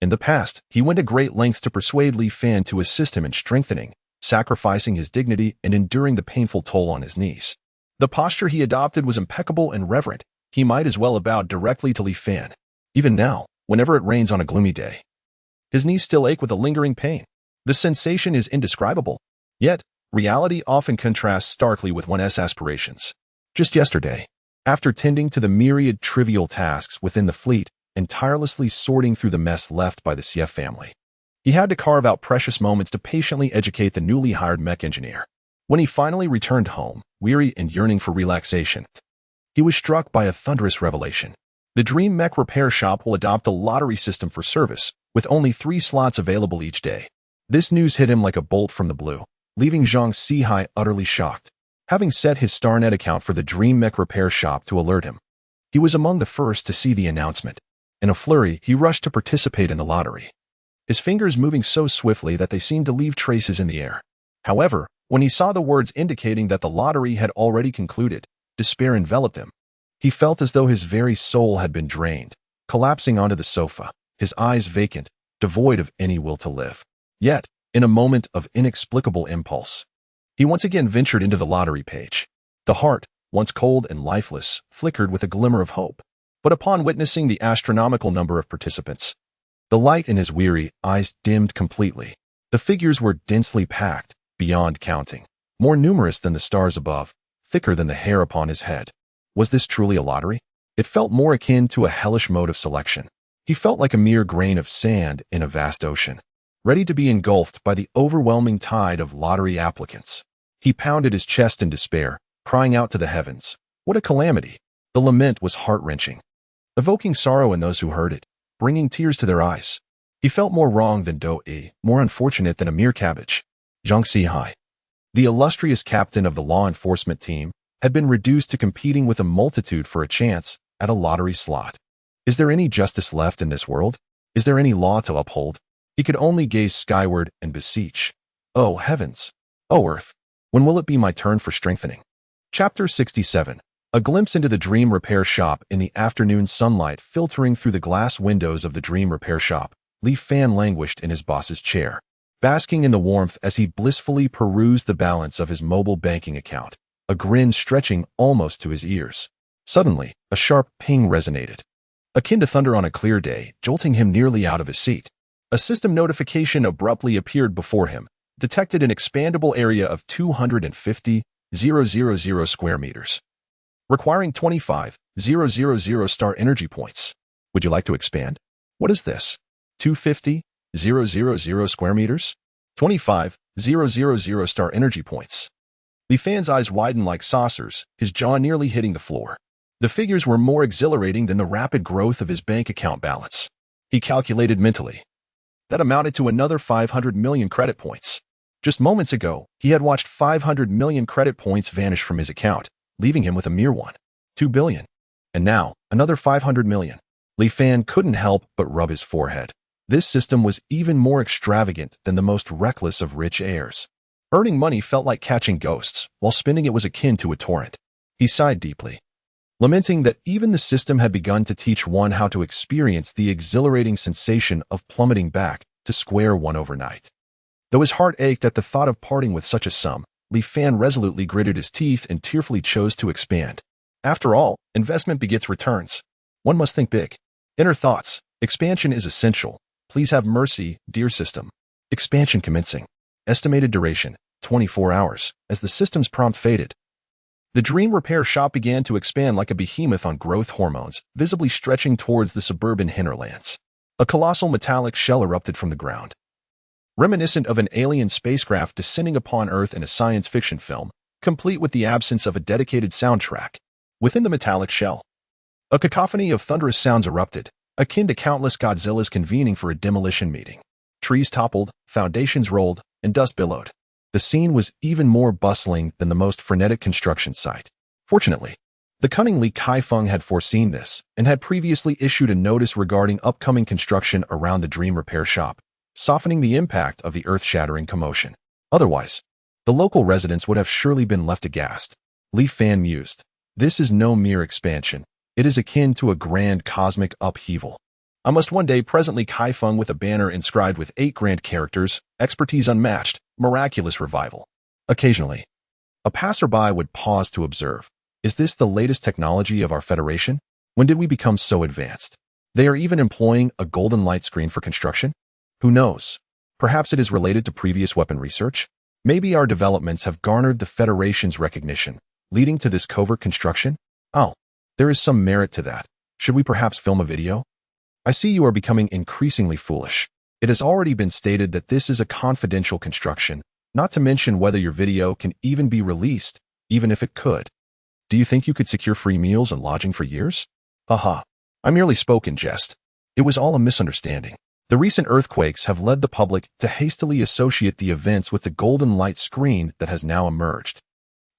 In the past, he went to great lengths to persuade Li Fan to assist him in strengthening, sacrificing his dignity and enduring the painful toll on his knees. The posture he adopted was impeccable and reverent. He might as well have bowed directly to Li Fan. Even now, whenever it rains on a gloomy day, his knees still ache with a lingering pain. The sensation is indescribable. Yet, reality often contrasts starkly with one's aspirations. Just yesterday, after tending to the myriad trivial tasks within the fleet and tirelessly sorting through the mess left by the Sief family, he had to carve out precious moments to patiently educate the newly hired mech engineer. When he finally returned home, weary and yearning for relaxation, he was struck by a thunderous revelation. The Dream Mech repair shop will adopt a lottery system for service, with only 3 slots available each day. This news hit him like a bolt from the blue, leaving Zhang Sihai utterly shocked. Having set his StarNet account for the Dream Mech repair shop to alert him, he was among the first to see the announcement. In a flurry, he rushed to participate in the lottery, his fingers moving so swiftly that they seemed to leave traces in the air. However, when he saw the words indicating that the lottery had already concluded, despair enveloped him. He felt as though his very soul had been drained, collapsing onto the sofa, his eyes vacant, devoid of any will to live. Yet, in a moment of inexplicable impulse, he once again ventured into the lottery page. The heart, once cold and lifeless, flickered with a glimmer of hope. But upon witnessing the astronomical number of participants, the light in his weary eyes dimmed completely. The figures were densely packed, beyond counting, more numerous than the stars above, thicker than the hair upon his head. Was this truly a lottery? It felt more akin to a hellish mode of selection. He felt like a mere grain of sand in a vast ocean, ready to be engulfed by the overwhelming tide of lottery applicants. He pounded his chest in despair, crying out to the heavens. What a calamity! The lament was heart-wrenching, evoking sorrow in those who heard it, bringing tears to their eyes. He felt more wrong than Do-e, more unfortunate than a mere cabbage. Zhang Sihai, the illustrious captain of the law enforcement team, had been reduced to competing with a multitude for a chance at a lottery slot. Is there any justice left in this world? Is there any law to uphold? He could only gaze skyward and beseech. Oh, heavens! Oh, earth! When will it be my turn for strengthening? Chapter 67. A glimpse into the dream repair shop in the afternoon sunlight filtering through the glass windows of the dream repair shop. Li Fan languished in his boss's chair, basking in the warmth as he blissfully perused the balance of his mobile banking account, a grin stretching almost to his ears. Suddenly, a sharp ping resonated, akin to thunder on a clear day, jolting him nearly out of his seat. A system notification abruptly appeared before him, detected an expandable area of 250,000 square meters, requiring 25,000 star energy points. Would you like to expand? What is this? 250,000 square meters? 25,000 star energy points. Li Fan's eyes widened like saucers, his jaw nearly hitting the floor. The figures were more exhilarating than the rapid growth of his bank account balance. He calculated mentally. That amounted to another 500 million credit points. Just moments ago, he had watched 500 million credit points vanish from his account, leaving him with a mere 2 billion. And now, another 500 million. Li Fan couldn't help but rub his forehead. This system was even more extravagant than the most reckless of rich heirs. Earning money felt like catching ghosts, while spending it was akin to a torrent. He sighed deeply, lamenting that even the system had begun to teach one how to experience the exhilarating sensation of plummeting back to square one overnight. Though his heart ached at the thought of parting with such a sum, Li Fan resolutely gritted his teeth and tearfully chose to expand. After all, investment begets returns. One must think big. Inner thoughts. Expansion is essential. Please have mercy, dear system. Expansion commencing. Estimated duration, 24 hours, as the system's prompt faded. The dream repair shop began to expand like a behemoth on growth hormones, visibly stretching towards the suburban hinterlands. A colossal metallic shell erupted from the ground, reminiscent of an alien spacecraft descending upon Earth in a science fiction film, complete with the absence of a dedicated soundtrack. Within the metallic shell, a cacophony of thunderous sounds erupted, akin to countless Godzillas convening for a demolition meeting. Trees toppled, foundations rolled, and dust billowed. The scene was even more bustling than the most frenetic construction site. Fortunately, the cunning Li Kaifeng had foreseen this and had previously issued a notice regarding upcoming construction around the dream repair shop, softening the impact of the earth-shattering commotion. Otherwise, the local residents would have surely been left aghast. Li Fan mused, "This is no mere expansion. It is akin to a grand cosmic upheaval. I must one day present Li Kaifeng with a banner inscribed with 8 grand characters, expertise unmatched, miraculous revival." Occasionally, a passerby would pause to observe, "Is this the latest technology of our Federation? When did we become so advanced? They are even employing a golden light screen for construction? Who knows? Perhaps it is related to previous weapon research? Maybe our developments have garnered the Federation's recognition, leading to this covert construction? Oh, there is some merit to that. Should we perhaps film a video? I see you are becoming increasingly foolish. It has already been stated that this is a confidential construction, not to mention whether your video can even be released, even if it could. Do you think you could secure free meals and lodging for years? Haha, I merely spoke in jest. It was all a misunderstanding. The recent earthquakes have led the public to hastily associate the events with the golden light screen that has now emerged.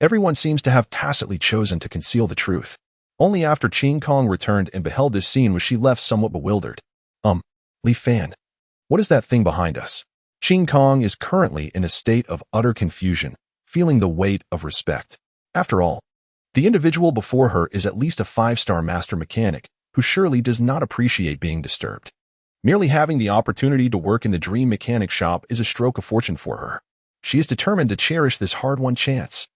Everyone seems to have tacitly chosen to conceal the truth. Only after Qin Kong returned and beheld this scene was she left somewhat bewildered. Li Fan, what is that thing behind us?" Qin Kong is currently in a state of utter confusion, feeling the weight of respect. After all, the individual before her is at least a 5-star master mechanic who surely does not appreciate being disturbed. Merely having the opportunity to work in the dream mechanic shop is a stroke of fortune for her. She is determined to cherish this hard-won chance.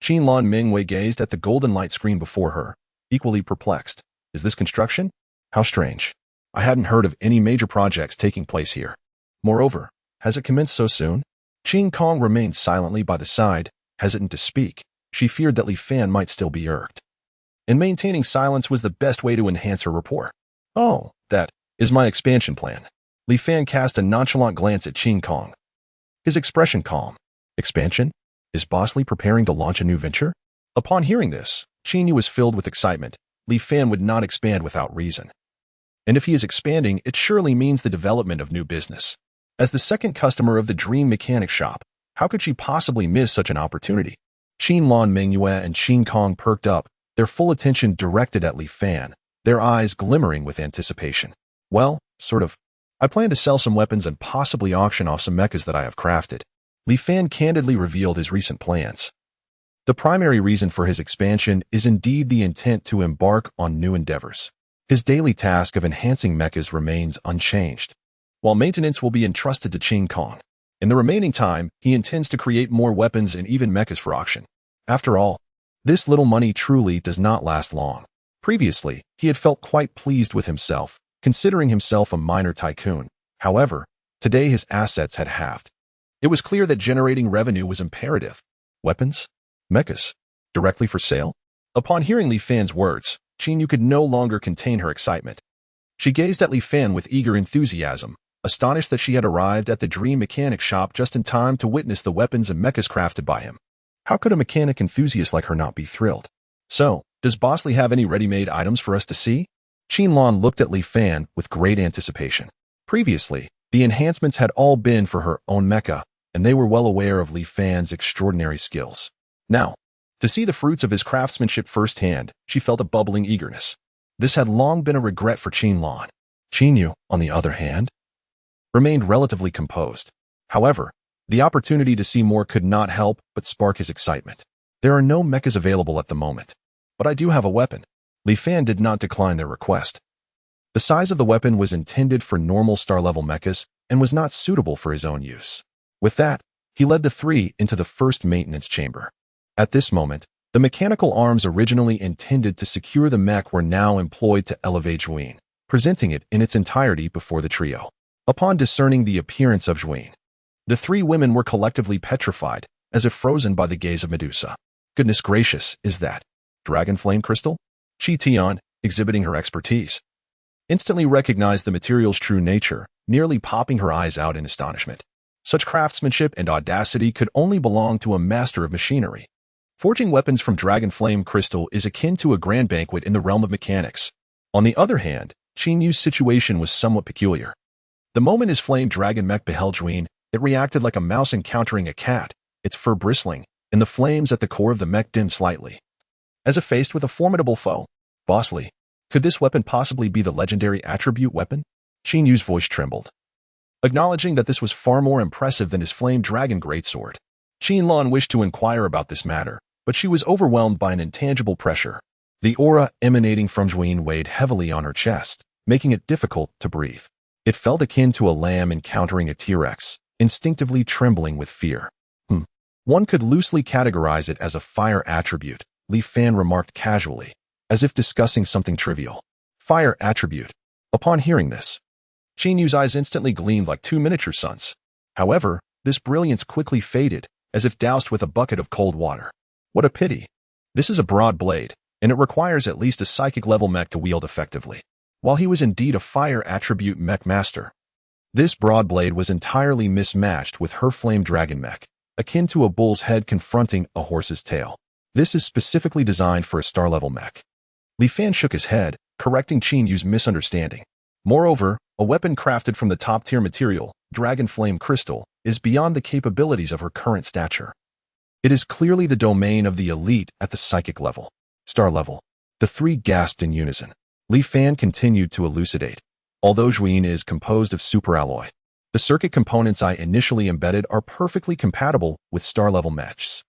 Qin Lan Mingwei gazed at the golden light screen before her, equally perplexed. Is this construction? How strange. I hadn't heard of any major projects taking place here. Moreover, has it commenced so soon? Qin Kong remained silently by the side, hesitant to speak. She feared that Li Fan might still be irked. And maintaining silence was the best way to enhance her rapport. "Oh, that is my expansion plan." Li Fan cast a nonchalant glance at Qin Kong. His expression calm. "Expansion? Is Boss Li preparing to launch a new venture?" Upon hearing this, Qin Yu was filled with excitement. Li Fan would not expand without reason. And if he is expanding, it surely means the development of new business. As the second customer of the dream mechanic shop, how could she possibly miss such an opportunity? Qin Lan Mingyue and Qin Kong perked up, their full attention directed at Li Fan, their eyes glimmering with anticipation. "Well, sort of. I plan to sell some weapons and possibly auction off some mechas that I have crafted." Li Fan candidly revealed his recent plans. The primary reason for his expansion is indeed the intent to embark on new endeavors. His daily task of enhancing mechas remains unchanged, while maintenance will be entrusted to Qin Kong. In the remaining time, he intends to create more weapons and even mechas for auction. After all, this little money truly does not last long. Previously, he had felt quite pleased with himself, considering himself a minor tycoon. However, today his assets had halved. It was clear that generating revenue was imperative. Weapons? Mechas? Directly for sale? Upon hearing Li Fan's words, Qin Yu could no longer contain her excitement. She gazed at Li Fan with eager enthusiasm, astonished that she had arrived at the dream mechanic shop just in time to witness the weapons and mechas crafted by him. How could a mechanic enthusiast like her not be thrilled? "So, does Boss Li have any ready-made items for us to see?" Qin Lan looked at Li Fan with great anticipation. Previously, the enhancements had all been for her own mecha, and they were well aware of Li Fan's extraordinary skills. Now, to see the fruits of his craftsmanship firsthand, she felt a bubbling eagerness. This had long been a regret for Qin Lan. Qin Yu, on the other hand, remained relatively composed. However, the opportunity to see more could not help but spark his excitement. "There are no mechas available at the moment, but I do have a weapon." Li Fan did not decline their request. The size of the weapon was intended for normal star-level mechas and was not suitable for his own use. With that, he led the three into the first maintenance chamber. At this moment, the mechanical arms originally intended to secure the mech were now employed to elevate Zhuin, presenting it in its entirety before the trio. Upon discerning the appearance of Zhuin, the three women were collectively petrified, as if frozen by the gaze of Medusa. "Goodness gracious, is that dragon flame crystal?" Chi Tian, exhibiting her expertise, instantly recognized the material's true nature, nearly popping her eyes out in astonishment. Such craftsmanship and audacity could only belong to a master of machinery. Forging weapons from dragon flame crystal is akin to a grand banquet in the realm of mechanics. On the other hand, Qin Yu's situation was somewhat peculiar. The moment his flame dragon mech beheld Zhuin, it reacted like a mouse encountering a cat. its fur bristling, and the flames at the core of the mech dimmed slightly. As if faced with a formidable foe, Bosley, could this weapon possibly be the legendary attribute weapon? Qin Yu's voice trembled, acknowledging that this was far more impressive than his flame dragon greatsword. Qin Lan wished to inquire about this matter, but she was overwhelmed by an intangible pressure. The aura emanating from Zhuyin weighed heavily on her chest, making it difficult to breathe. It felt akin to a lamb encountering a T-Rex, instinctively trembling with fear. One could loosely categorize it as a fire attribute, Li Fan remarked casually, as if discussing something trivial. Fire attribute. Upon hearing this, Qin Yu's eyes instantly gleamed like two miniature suns. However, this brilliance quickly faded, as if doused with a bucket of cold water. What a pity. This is a broad blade, and it requires at least a psychic-level mech to wield effectively. While he was indeed a fire attribute mech master, this broad blade was entirely mismatched with her flame dragon mech, akin to a bull's head confronting a horse's tail. This is specifically designed for a star-level mech. Li Fan shook his head, correcting Qin Yu's misunderstanding. Moreover, a weapon crafted from the top-tier material, Dragon Flame Crystal, is beyond the capabilities of her current stature. It is clearly the domain of the elite at the psychic level. Star level. The three gasped in unison. Li Fan continued to elucidate. Although Zhuyin is composed of superalloy, the circuit components I initially embedded are perfectly compatible with star-level mechs.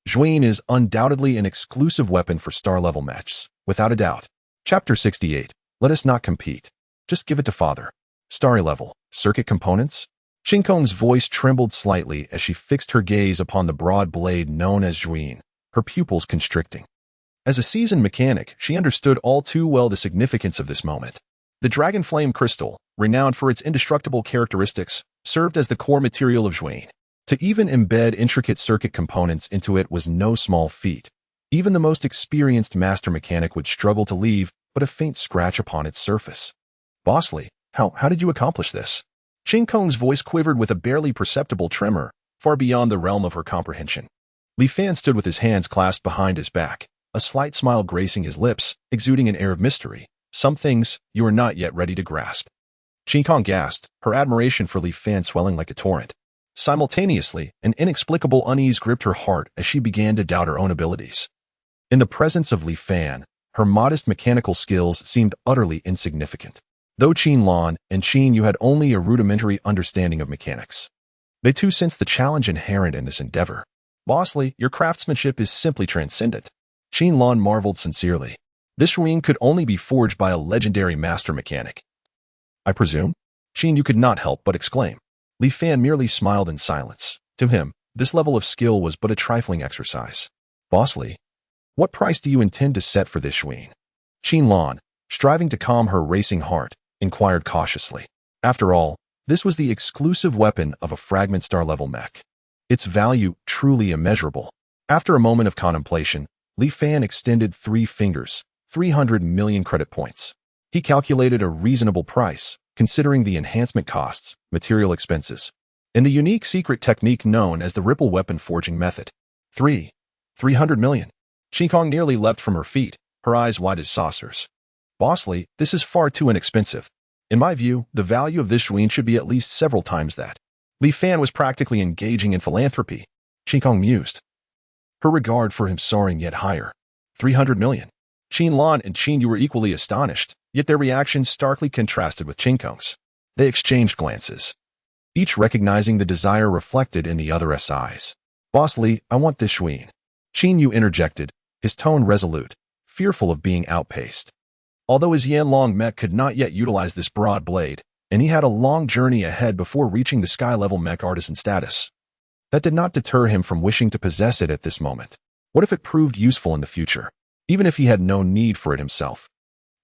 Zhuyin is undoubtedly an exclusive weapon for star-level mechs, without a doubt. Chapter 68. Let us not compete. Just give it to father. Starry level. Circuit components? Qin Kong's voice trembled slightly as she fixed her gaze upon the broad blade known as Zhuyin, her pupils constricting. As a seasoned mechanic, she understood all too well the significance of this moment. The Dragon Flame Crystal, renowned for its indestructible characteristics, served as the core material of Zhuyin. To even embed intricate circuit components into it was no small feat. Even the most experienced master mechanic would struggle to leave but a faint scratch upon its surface. Bosley, how did you accomplish this? Qin Kong's voice quivered with a barely perceptible tremor, far beyond the realm of her comprehension. Li Fan stood with his hands clasped behind his back, a slight smile gracing his lips, exuding an air of mystery. Some things you are not yet ready to grasp. Qin Kong gasped, her admiration for Li Fan swelling like a torrent. Simultaneously, an inexplicable unease gripped her heart as she began to doubt her own abilities. In the presence of Li Fan, her modest mechanical skills seemed utterly insignificant. Though Qin Lan and Qin Yu had only a rudimentary understanding of mechanics, they too sensed the challenge inherent in this endeavor. Bosley, your craftsmanship is simply transcendent. Qin Lan marveled sincerely. This ring could only be forged by a legendary master mechanic. I presume? Qin Yu could not help but exclaim. Li Fan merely smiled in silence. To him, this level of skill was but a trifling exercise. Bosley, what price do you intend to set for this Zhuyin? Qin Lan, striving to calm her racing heart, inquired cautiously. After all, this was the exclusive weapon of a fragment star-level mech. Its value truly immeasurable. After a moment of contemplation, Li Fan extended 3 fingers, 300 million credit points. He calculated a reasonable price, considering the enhancement costs, material expenses, and the unique secret technique known as the ripple weapon forging method. 300 million. Qin Kong nearly leapt from her feet, her eyes wide as saucers. Bosley, this is far too inexpensive. In my view, the value of this Zhuyin should be at least several times that. Li Fan was practically engaging in philanthropy. Qin Kong mused, her regard for him soaring yet higher. 300 million. Qin Lan and Qin Yu were equally astonished, yet their reactions starkly contrasted with Qin Kong's. They exchanged glances, each recognizing the desire reflected in the other's eyes. Bosley, I want this Zhuyin. Qin Yu interjected, his tone resolute, fearful of being outpaced. Although his Yanlong mech could not yet utilize this broad blade, and he had a long journey ahead before reaching the sky-level mech artisan status, that did not deter him from wishing to possess it at this moment. What if it proved useful in the future, even if he had no need for it himself?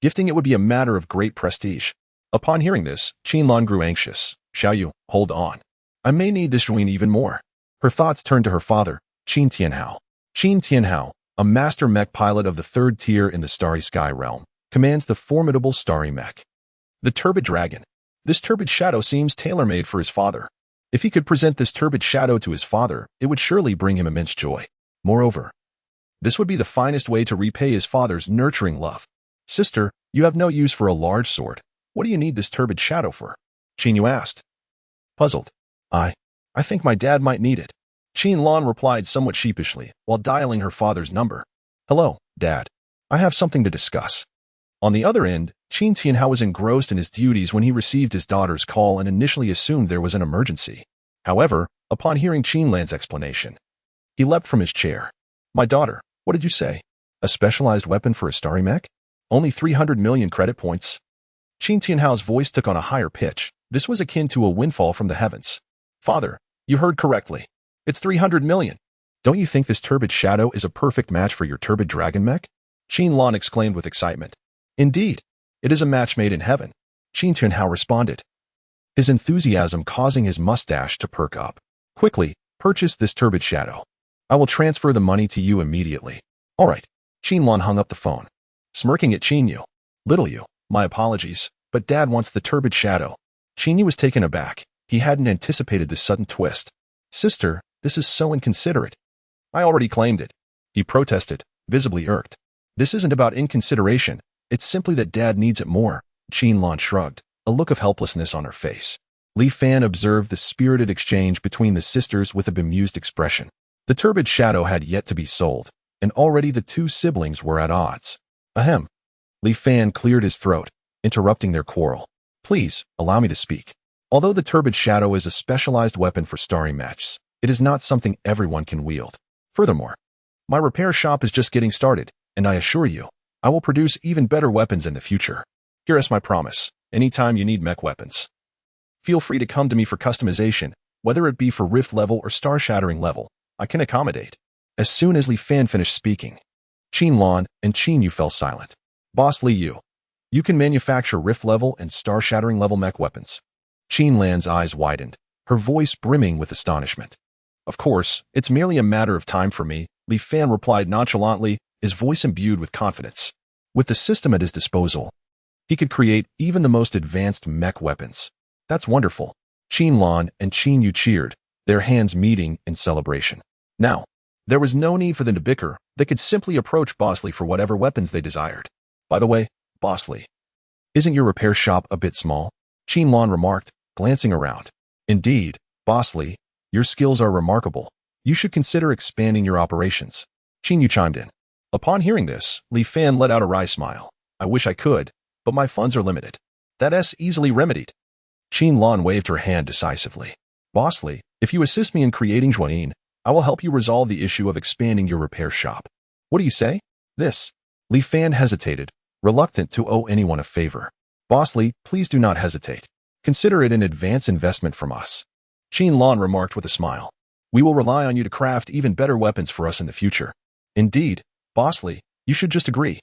Gifting it would be a matter of great prestige. Upon hearing this, Qin Lan grew anxious. Xiaoyu, hold on. I may need this Zhuyin even more. Her thoughts turned to her father, Qin Tianhao. Qin Tianhao, a master mech pilot of the 3rd tier in the Starry Sky realm, commands the formidable Starry Mech. The Turbid Dragon. This turbid shadow seems tailor-made for his father. If he could present this turbid shadow to his father, it would surely bring him immense joy. Moreover, this would be the finest way to repay his father's nurturing love. Sister, you have no use for a large sword. What do you need this turbid shadow for? Qin Yu asked. Puzzled. I think my dad might need it. Lan replied somewhat sheepishly while dialing her father's number. "Hello, Dad. I have something to discuss." On the other end, Tianhao was engrossed in his duties when he received his daughter's call and initially assumed there was an emergency. However, upon hearing Lan's explanation, he leapt from his chair. "My daughter, what did you say? A specialized weapon for a starry mech? Only 300 million credit points?" Tianhao's voice took on a higher pitch. This was akin to a windfall from the heavens. "Father, you heard correctly. It's 300 million. Don't you think this turbid shadow is a perfect match for your turbid dragon mech?" Lan exclaimed with excitement. "Indeed, it is a match made in heaven," Tianhao responded, his enthusiasm causing his mustache to perk up. "Quickly, purchase this turbid shadow. I will transfer the money to you immediately." "All right." Lan hung up the phone, smirking at Yu. "Little you, my apologies, but Dad wants the turbid shadow." Yu was taken aback. He hadn't anticipated this sudden twist. "Sister, this is so inconsiderate." "I already claimed it," he protested, visibly irked. "This isn't about inconsideration. It's simply that Dad needs it more." Lan shrugged, a look of helplessness on her face. Li Fan observed the spirited exchange between the sisters with a bemused expression. The turbid shadow had yet to be sold, and already the two siblings were at odds. "Ahem." Li Fan cleared his throat, interrupting their quarrel. "Please, allow me to speak. Although the turbid shadow is a specialized weapon for starry mechs, it is not something everyone can wield. Furthermore, my repair shop is just getting started, and I assure you, I will produce even better weapons in the future. Here is my promise. Anytime you need mech weapons, feel free to come to me for customization, whether it be for rift level or star-shattering level. I can accommodate." As soon as Li Fan finished speaking, Lan and Yu fell silent. "Boss Li Yu, you can manufacture rift level and star-shattering level mech weapons." Lan's eyes widened, her voice brimming with astonishment. "Of course, it's merely a matter of time for me," Li Fan replied nonchalantly, his voice imbued with confidence. With the system at his disposal, he could create even the most advanced mech weapons. "That's wonderful." Lan and Yu cheered, their hands meeting in celebration. Now, there was no need for them to bicker. They could simply approach Boss Li for whatever weapons they desired. "By the way, Boss Li, isn't your repair shop a bit small?" Lan remarked, glancing around. "Indeed, Boss Li, your skills are remarkable. You should consider expanding your operations." Yu chimed in. Upon hearing this, Li Fan let out a wry smile. "I wish I could, but my funds are limited." "That's easily remedied." Lan waved her hand decisively. "Boss Li, if you assist me in creating Zhuanin, I will help you resolve the issue of expanding your repair shop. What do you say?" "This." Li Fan hesitated, reluctant to owe anyone a favor. "Boss Li, please do not hesitate. Consider it an advance investment from us." Lan remarked with a smile. "We will rely on you to craft even better weapons for us in the future." "Indeed, Boss Li, you should just agree,"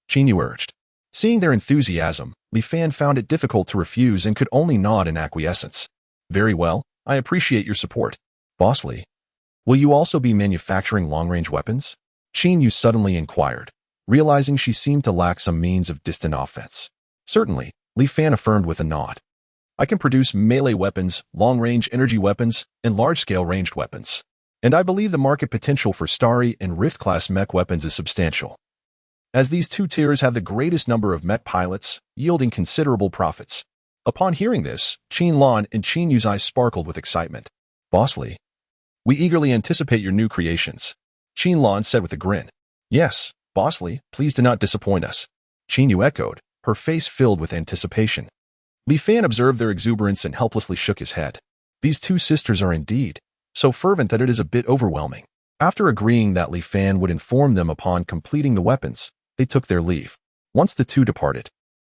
Yu urged. Seeing their enthusiasm, Li Fan found it difficult to refuse and could only nod in acquiescence. "Very well, I appreciate your support. Boss Li, will you also be manufacturing long-range weapons?" Yu suddenly inquired, realizing she seemed to lack some means of distant offense. "Certainly," Li Fan affirmed with a nod. "I can produce melee weapons, long-range energy weapons, and large-scale ranged weapons. And I believe the market potential for Starry and Rift-class mech weapons is substantial, as these two tiers have the greatest number of mech pilots, yielding considerable profits." Upon hearing this, Lan and Yu's eyes sparkled with excitement. "Boss Li, we eagerly anticipate your new creations," Lan said with a grin. "Yes, Boss Li, please do not disappoint us," Yu echoed, her face filled with anticipation. Li Fan observed their exuberance and helplessly shook his head. These two sisters are indeed so fervent that it is a bit overwhelming. After agreeing that Li Fan would inform them upon completing the weapons, they took their leave. Once the two departed,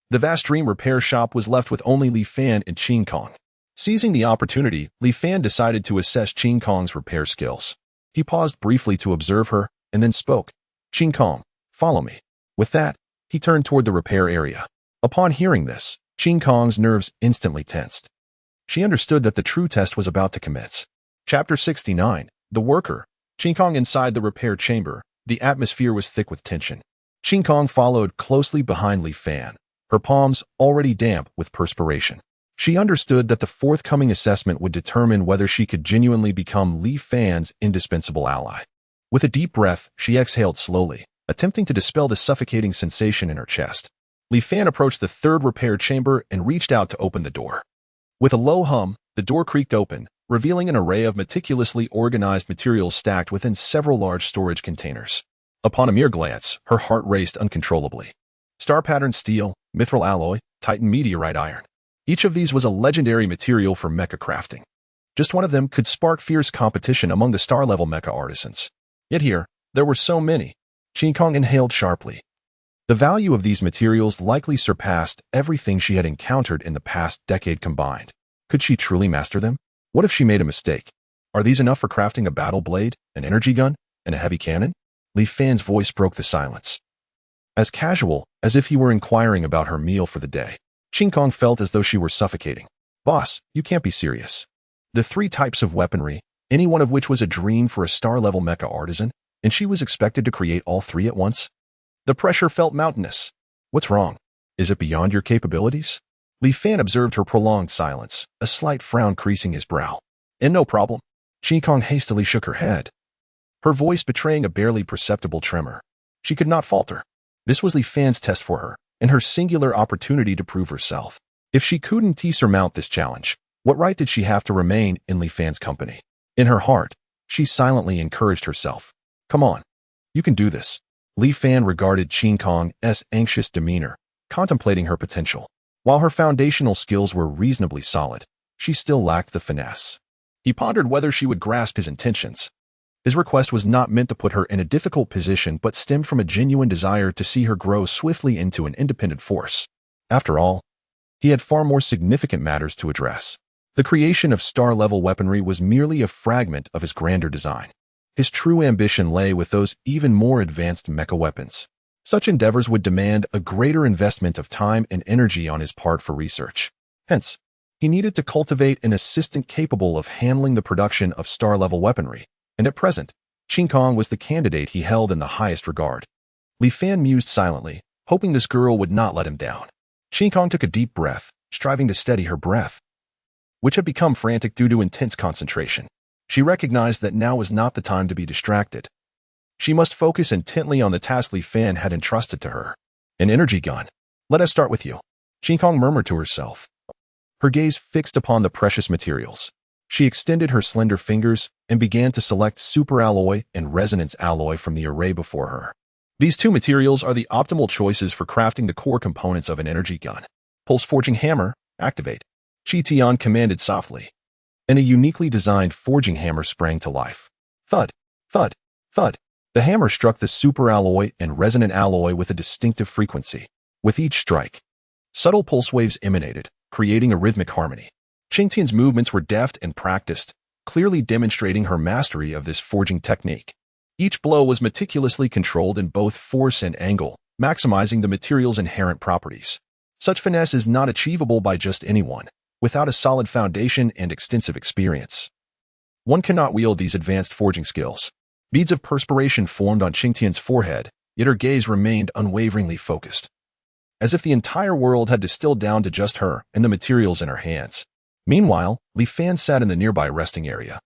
the vast dream repair shop was left with only Li Fan and Qin Kong. Seizing the opportunity, Li Fan decided to assess Qin Kong's repair skills. He paused briefly to observe her, and then spoke. "Qin Kong, follow me." With that, he turned toward the repair area. Upon hearing this, Qin Kong's nerves instantly tensed. She understood that the true test was about to commence. Chapter 69, The Worker. Qin Kong inside the repair chamber. The atmosphere was thick with tension. Qin Kong followed closely behind Li Fan, her palms already damp with perspiration. She understood that the forthcoming assessment would determine whether she could genuinely become Li Fan's indispensable ally. With a deep breath, she exhaled slowly, attempting to dispel the suffocating sensation in her chest. Li Fan approached the third repair chamber and reached out to open the door. With a low hum, the door creaked open, revealing an array of meticulously organized materials stacked within several large storage containers. Upon a mere glance, her heart raced uncontrollably. Star-patterned steel, mithril alloy, titan meteorite iron. Each of these was a legendary material for mecha crafting. Just one of them could spark fierce competition among the star-level mecha artisans. Yet here, there were so many. Qin Kong inhaled sharply. The value of these materials likely surpassed everything she had encountered in the past decade combined. Could she truly master them? What if she made a mistake? Are these enough for crafting a battle blade, an energy gun, and a heavy cannon? Li Fan's voice broke the silence. As casual as if he were inquiring about her meal for the day, Qin Kong felt as though she were suffocating. Boss, you can't be serious. The 3 types of weaponry, any one of which was a dream for a star-level mecha artisan, and she was expected to create all 3 at once? The pressure felt mountainous. What's wrong? Is it beyond your capabilities? Li Fan observed her prolonged silence, a slight frown creasing his brow. And no problem. Qin Kong hastily shook her head, her voice betraying a barely perceptible tremor. She could not falter. This was Li Fan's test for her, and her singular opportunity to prove herself. If she couldn't surmount this challenge, what right did she have to remain in Li Fan's company? In her heart, she silently encouraged herself. Come on. You can do this. Li Fan regarded Qin Kong's anxious demeanor, contemplating her potential. While her foundational skills were reasonably solid, she still lacked the finesse. He pondered whether she would grasp his intentions. His request was not meant to put her in a difficult position but stemmed from a genuine desire to see her grow swiftly into an independent force. After all, he had far more significant matters to address. The creation of star-level weaponry was merely a fragment of his grander design. His true ambition lay with those even more advanced mecha weapons. Such endeavors would demand a greater investment of time and energy on his part for research. Hence, he needed to cultivate an assistant capable of handling the production of star-level weaponry, and at present, Qin Kong was the candidate he held in the highest regard. Li Fan mused silently, hoping this girl would not let him down. Qin Kong took a deep breath, striving to steady her breath, which had become frantic due to intense concentration. She recognized that now was not the time to be distracted. She must focus intently on the task Li Fan had entrusted to her. An energy gun. Let us start with you, Qin Kong murmured to herself, her gaze fixed upon the precious materials. She extended her slender fingers and began to select superalloy and resonance alloy from the array before her. These 2 materials are the optimal choices for crafting the core components of an energy gun. Pulse forging hammer, activate. Qi Tian commanded softly, and a uniquely designed forging hammer sprang to life. Thud, thud, thud. The hammer struck the superalloy and resonant alloy with a distinctive frequency. With each strike, subtle pulse waves emanated, creating a rhythmic harmony. Qing Tian's movements were deft and practiced, clearly demonstrating her mastery of this forging technique. Each blow was meticulously controlled in both force and angle, maximizing the material's inherent properties. Such finesse is not achievable by just anyone, without a solid foundation and extensive experience. One cannot wield these advanced forging skills. Beads of perspiration formed on Qing Tian's forehead, yet her gaze remained unwaveringly focused, as if the entire world had distilled down to just her and the materials in her hands. Meanwhile, Li Fan sat in the nearby resting area,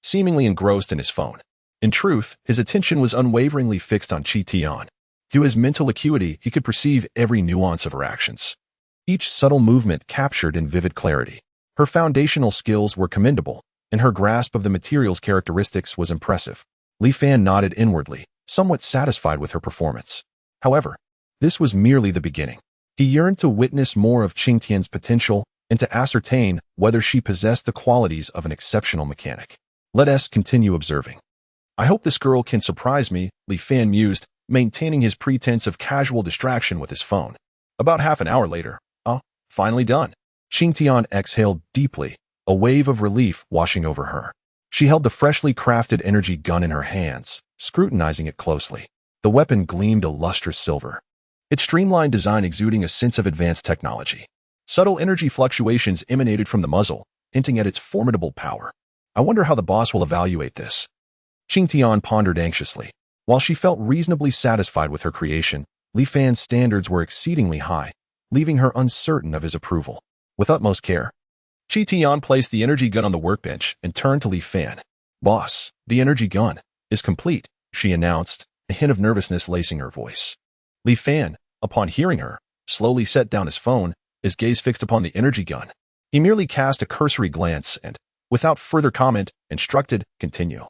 seemingly engrossed in his phone. In truth, his attention was unwaveringly fixed on Qi Tian. Through his mental acuity, he could perceive every nuance of her actions, each subtle movement captured in vivid clarity. Her foundational skills were commendable, and her grasp of the material's characteristics was impressive. Li Fan nodded inwardly, somewhat satisfied with her performance. However, this was merely the beginning. He yearned to witness more of Qing Tian's potential and to ascertain whether she possessed the qualities of an exceptional mechanic. Let us continue observing. I hope this girl can surprise me, Li Fan mused, maintaining his pretense of casual distraction with his phone. About half an hour later, finally done. Qing Tian exhaled deeply, a wave of relief washing over her. She held the freshly crafted energy gun in her hands, scrutinizing it closely. The weapon gleamed a lustrous silver, its streamlined design exuding a sense of advanced technology. Subtle energy fluctuations emanated from the muzzle, hinting at its formidable power. I wonder how the boss will evaluate this. Qing Tian pondered anxiously. While she felt reasonably satisfied with her creation, Li Fan's standards were exceedingly high, leaving her uncertain of his approval. With utmost care, Qi Tian placed the energy gun on the workbench and turned to Li Fan. Boss, the energy gun is complete, she announced, a hint of nervousness lacing her voice. Li Fan, upon hearing her, slowly set down his phone, his gaze fixed upon the energy gun. He merely cast a cursory glance and, Without further comment, instructed, continue.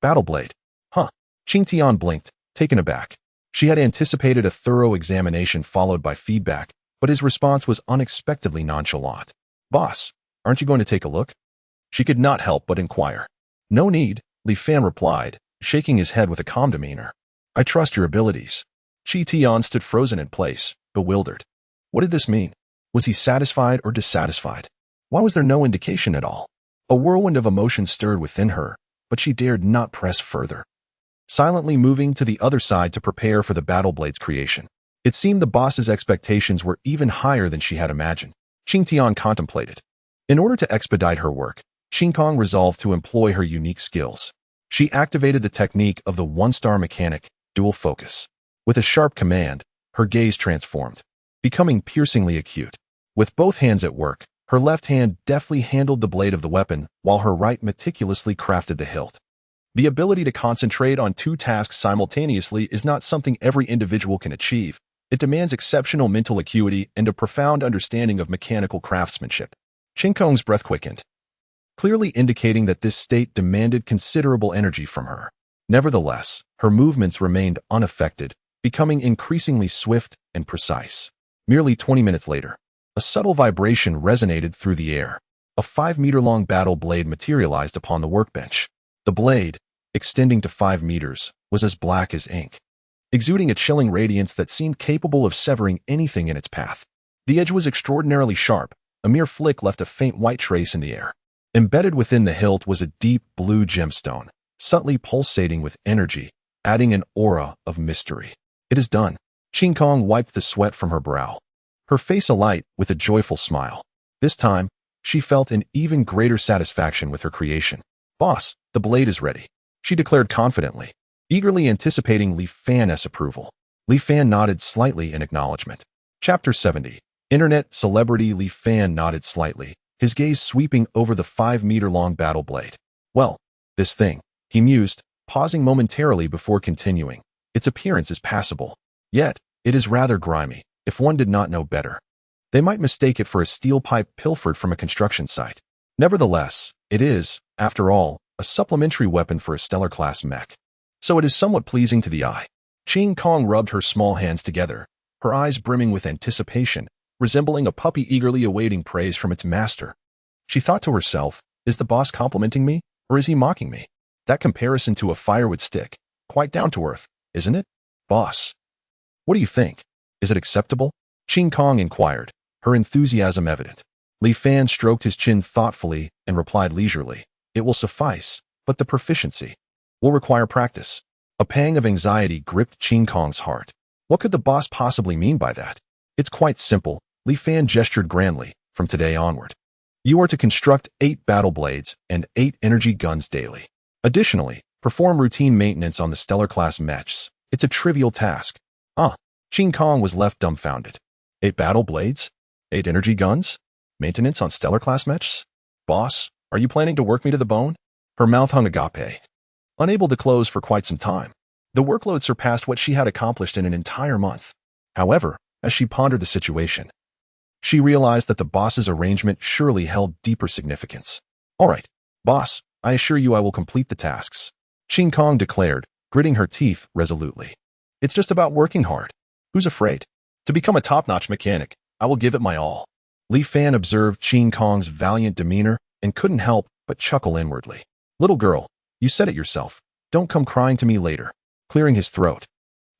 Battle blade. Huh. Qing Tian blinked, taken aback. She had anticipated a thorough examination followed by feedback, but his response was unexpectedly nonchalant. Boss, aren't you going to take a look? She could not help but inquire. No need, Li Fan replied, shaking his head with a calm demeanor. I trust your abilities. Qi Tian stood frozen in place, bewildered. What did this mean? Was he satisfied or dissatisfied? Why was there no indication at all? A whirlwind of emotion stirred within her, but she dared not press further. Silently moving to the other side to prepare for the battle blade's creation. It seemed the boss's expectations were even higher than she had imagined. Qing Tian contemplated. In order to expedite her work, Qing Kong resolved to employ her unique skills. She activated the technique of the one-star mechanic, Duel Focus. With a sharp command, her gaze transformed, becoming piercingly acute. With both hands at work, her left hand deftly handled the blade of the weapon, while her right meticulously crafted the hilt. The ability to concentrate on two tasks simultaneously is not something every individual can achieve. It demands exceptional mental acuity and a profound understanding of mechanical craftsmanship. Qing Kong's breath quickened, clearly indicating that this state demanded considerable energy from her. Nevertheless, her movements remained unaffected, becoming increasingly swift and precise. Merely 20 minutes later, a subtle vibration resonated through the air. A 5-meter-long battle blade materialized upon the workbench. The blade, extending to 5 meters, was as black as ink, exuding a chilling radiance that seemed capable of severing anything in its path. The edge was extraordinarily sharp. A mere flick left a faint white trace in the air. Embedded within the hilt was a deep blue gemstone, subtly pulsating with energy, adding an aura of mystery. It is done. Qing Kong wiped the sweat from her brow, her face alight with a joyful smile. This time, she felt an even greater satisfaction with her creation. Boss, the blade is ready, she declared confidently, eagerly anticipating Li Fan's approval. Li Fan nodded slightly in acknowledgement. Chapter 70. Internet celebrity Li Fan nodded slightly, his gaze sweeping over the 5-meter-long battle blade. Well, this thing, he mused, pausing momentarily before continuing. Its appearance is passable. Yet, it is rather grimy, if one did not know better. They might mistake it for a steel pipe pilfered from a construction site. Nevertheless, it is, after all, a supplementary weapon for a stellar-class mech. So it is somewhat pleasing to the eye. Qing Kong rubbed her small hands together, her eyes brimming with anticipation, resembling a puppy eagerly awaiting praise from its master. She thought to herself, is the boss complimenting me, or is he mocking me? That comparison to a firewood stick, quite down to earth, isn't it? Boss, what do you think? Is it acceptable? Qing Kong inquired, her enthusiasm evident. Li Fan stroked his chin thoughtfully and replied leisurely, it will suffice, but the proficiency will require practice. A pang of anxiety gripped Qing Kong's heart. What could the boss possibly mean by that? It's quite simple. Li Fan gestured grandly. From today onward, you are to construct 8 battle blades and 8 energy guns daily. Additionally, perform routine maintenance on the stellar-class mechs. It's a trivial task. Qing Kong was left dumbfounded. 8 battle blades? 8 energy guns? Maintenance on stellar-class mechs? Boss, are you planning to work me to the bone? Her mouth hung agape, unable to close for quite some time. The workload surpassed what she had accomplished in an entire month. However, as she pondered the situation, she realized that the boss's arrangement surely held deeper significance. All right, boss, I assure you I will complete the tasks, Qing Kong declared, gritting her teeth resolutely. It's just about working hard. Who's afraid? To become a top-notch mechanic, I will give it my all. Li Fan observed Qing Kong's valiant demeanor and couldn't help but chuckle inwardly. Little girl, you said it yourself. Don't come crying to me later. Clearing his throat,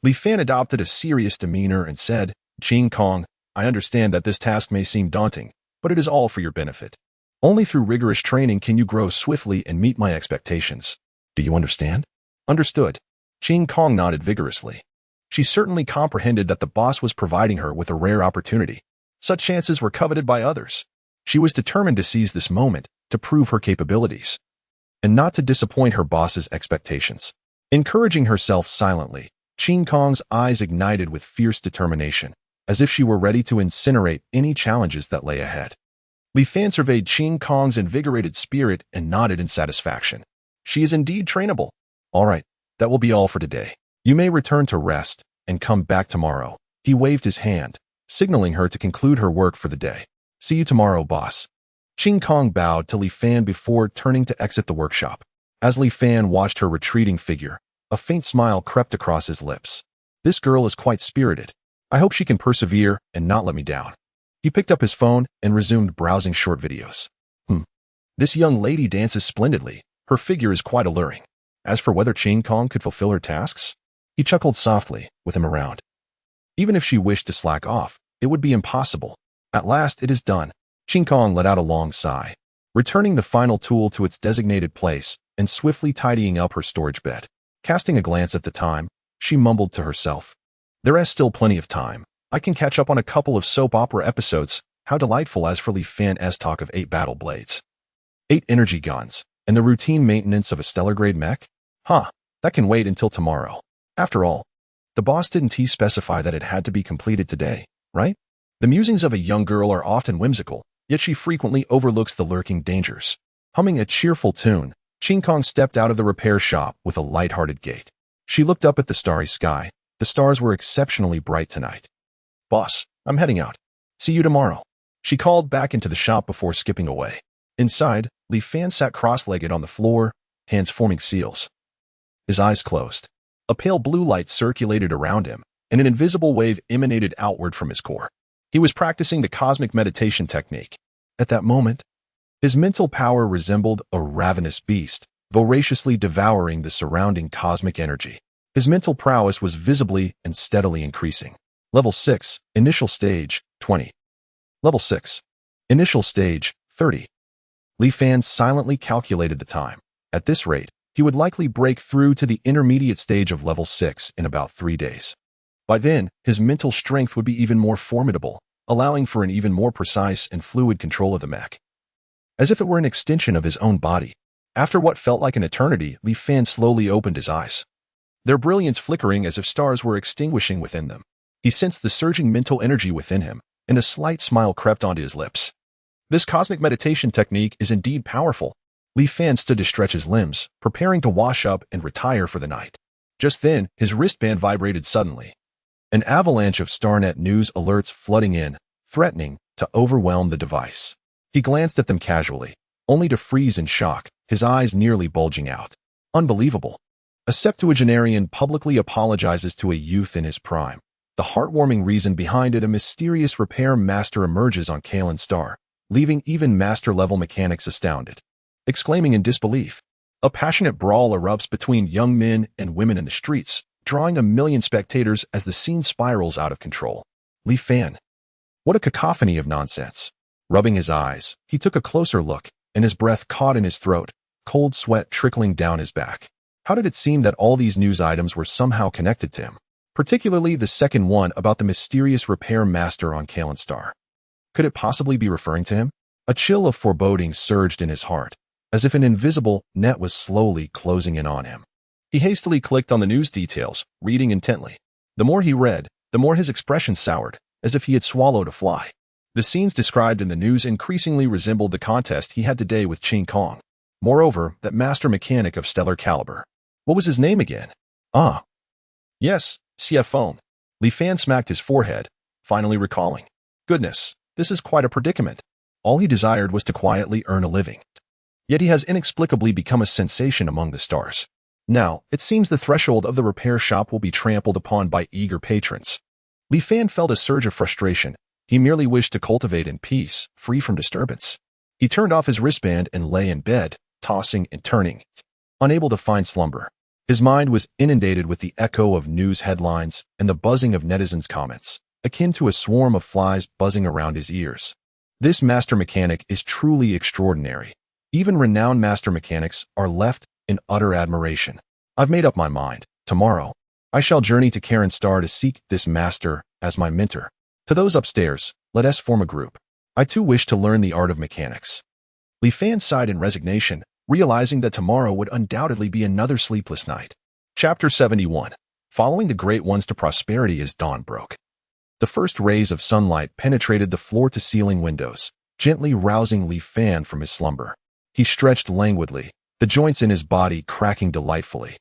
Li Fan adopted a serious demeanor and said, Qing Kong, I understand that this task may seem daunting, but it is all for your benefit. Only through rigorous training can you grow swiftly and meet my expectations. Do you understand? Understood. Qing Kong nodded vigorously. She certainly comprehended that the boss was providing her with a rare opportunity. Such chances were coveted by others. She was determined to seize this moment to prove her capabilities, and not to disappoint her boss's expectations. Encouraging herself silently, Qing Kong's eyes ignited with fierce determination, as if she were ready to incinerate any challenges that lay ahead. Li Fan surveyed Qing Kong's invigorated spirit and nodded in satisfaction. She is indeed trainable. All right, that will be all for today. You may return to rest and come back tomorrow. He waved his hand, signaling her to conclude her work for the day. See you tomorrow, boss. Qing Kong bowed to Li Fan before turning to exit the workshop. As Li Fan watched her retreating figure, a faint smile crept across his lips. This girl is quite spirited. I hope she can persevere and not let me down. He picked up his phone and resumed browsing short videos. This young lady dances splendidly. Her figure is quite alluring. As for whether Qing Kong could fulfill her tasks, he chuckled softly with him around. Even if she wished to slack off, it would be impossible. At last it is done. Qing Kong let out a long sigh, returning the final tool to its designated place and swiftly tidying up her storage bed. Casting a glance at the time, she mumbled to herself, "There is still plenty of time. I can catch up on a couple of soap opera episodes. How delightful." As for Li Fan's talk of 8 battle blades, 8 energy guns, and the routine maintenance of a stellar-grade mech? That can wait until tomorrow. After all, the boss didn't specify that it had to be completed today, right? The musings of a young girl are often whimsical, yet she frequently overlooks the lurking dangers. Humming a cheerful tune, Qing Kong stepped out of the repair shop with a light-hearted gait. She looked up at the starry sky. The stars were exceptionally bright tonight. "Boss, I'm heading out. See you tomorrow." She called back into the shop before skipping away. Inside, Li Fan sat cross-legged on the floor, hands forming seals. His eyes closed. A pale blue light circulated around him, and an invisible wave emanated outward from his core. He was practicing the cosmic meditation technique. At that moment, his mental power resembled a ravenous beast, voraciously devouring the surrounding cosmic energy. His mental prowess was visibly and steadily increasing. Level 6, initial stage, 20. Level 6, initial stage, 30. Li Fan silently calculated the time. At this rate, he would likely break through to the intermediate stage of level 6 in about 3 days. By then, his mental strength would be even more formidable, allowing for an even more precise and fluid control of the mech. As if it were an extension of his own body. After what felt like an eternity, Li Fan slowly opened his eyes, their brilliance flickering as if stars were extinguishing within them. He sensed the surging mental energy within him, and a slight smile crept onto his lips. This cosmic meditation technique is indeed powerful. Li Fan stood to stretch his limbs, preparing to wash up and retire for the night. Just then, his wristband vibrated suddenly. An avalanche of StarNet news alerts flooding in, threatening to overwhelm the device. He glanced at them casually, only to freeze in shock, his eyes nearly bulging out. Unbelievable. A septuagenarian publicly apologizes to a youth in his prime. The heartwarming reason behind it: a mysterious repair master emerges on Kalen Star, leaving even master-level mechanics astounded, exclaiming in disbelief. A passionate brawl erupts between young men and women in the streets, drawing 1 million spectators as the scene spirals out of control. Li Fan. What a cacophony of nonsense. Rubbing his eyes, he took a closer look, and his breath caught in his throat, cold sweat trickling down his back. How did it seem that all these news items were somehow connected to him? Particularly the second one about the mysterious repair master on Kalen Star. Could it possibly be referring to him? A chill of foreboding surged in his heart, as if an invisible net was slowly closing in on him. He hastily clicked on the news details, reading intently. The more he read, the more his expression soured, as if he had swallowed a fly. The scenes described in the news increasingly resembled the contest he had today with Qing Kong. Moreover, that master mechanic of stellar caliber. What was his name again? Yes, CFO. Li Fan smacked his forehead, finally recalling. Goodness, this is quite a predicament. All he desired was to quietly earn a living. Yet he has inexplicably become a sensation among the stars. Now, it seems the threshold of the repair shop will be trampled upon by eager patrons. Li Fan felt a surge of frustration. He merely wished to cultivate in peace, free from disturbance. He turned off his wristband and lay in bed, tossing and turning, unable to find slumber. His mind was inundated with the echo of news headlines and the buzzing of netizens' comments, akin to a swarm of flies buzzing around his ears. This master mechanic is truly extraordinary. Even renowned master mechanics are left in utter admiration. I've made up my mind. Tomorrow, I shall journey to Karen Star to seek this master as my mentor. To those upstairs, let us form a group. I too wish to learn the art of mechanics. Li Fan sighed in resignation, realizing that tomorrow would undoubtedly be another sleepless night. Chapter 71. Following the Great Ones to prosperity as dawn broke. The first rays of sunlight penetrated the floor-to-ceiling windows, gently rousing Li Fan from his slumber. He stretched languidly, the joints in his body cracking delightfully,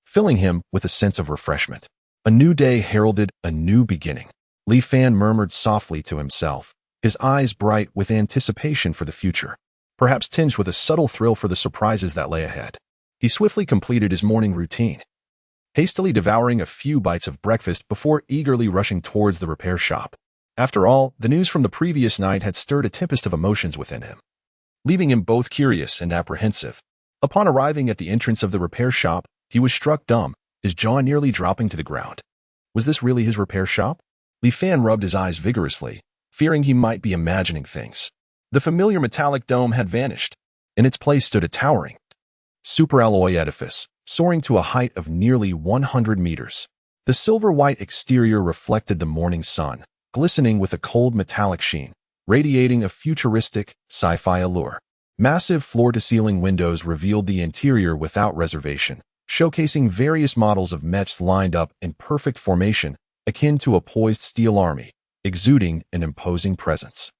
filling him with a sense of refreshment. A new day heralded a new beginning. Li Fan murmured softly to himself, his eyes bright with anticipation for the future. perhaps tinged with a subtle thrill for the surprises that lay ahead. He swiftly completed his morning routine, hastily devouring a few bites of breakfast before eagerly rushing towards the repair shop. After all, the news from the previous night had stirred a tempest of emotions within him, leaving him both curious and apprehensive. Upon arriving at the entrance of the repair shop, he was struck dumb, his jaw nearly dropping to the ground. Was this really his repair shop? Li Fan rubbed his eyes vigorously, fearing he might be imagining things. The familiar metallic dome had vanished. In its place stood a towering, superalloy edifice, soaring to a height of nearly 100 meters. The silver-white exterior reflected the morning sun, glistening with a cold metallic sheen, radiating a futuristic, sci-fi allure. Massive floor-to-ceiling windows revealed the interior without reservation, showcasing various models of mechs lined up in perfect formation, akin to a poised steel army, exuding an imposing presence.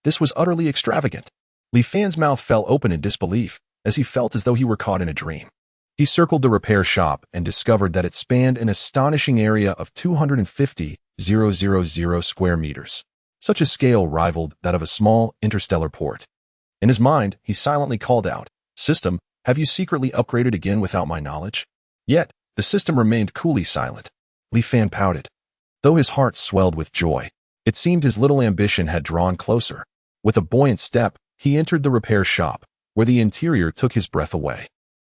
This was utterly extravagant. Li Fan's mouth fell open in disbelief, as he felt as though he were caught in a dream. He circled the repair shop and discovered that it spanned an astonishing area of 250,000 square meters. Such a scale rivaled that of a small interstellar port. In his mind, he silently called out, "System, have you secretly upgraded again without my knowledge?" Yet, the system remained coolly silent. Li Fan pouted. Though his heart swelled with joy, it seemed his little ambition had drawn closer. With a buoyant step, he entered the repair shop, where the interior took his breath away.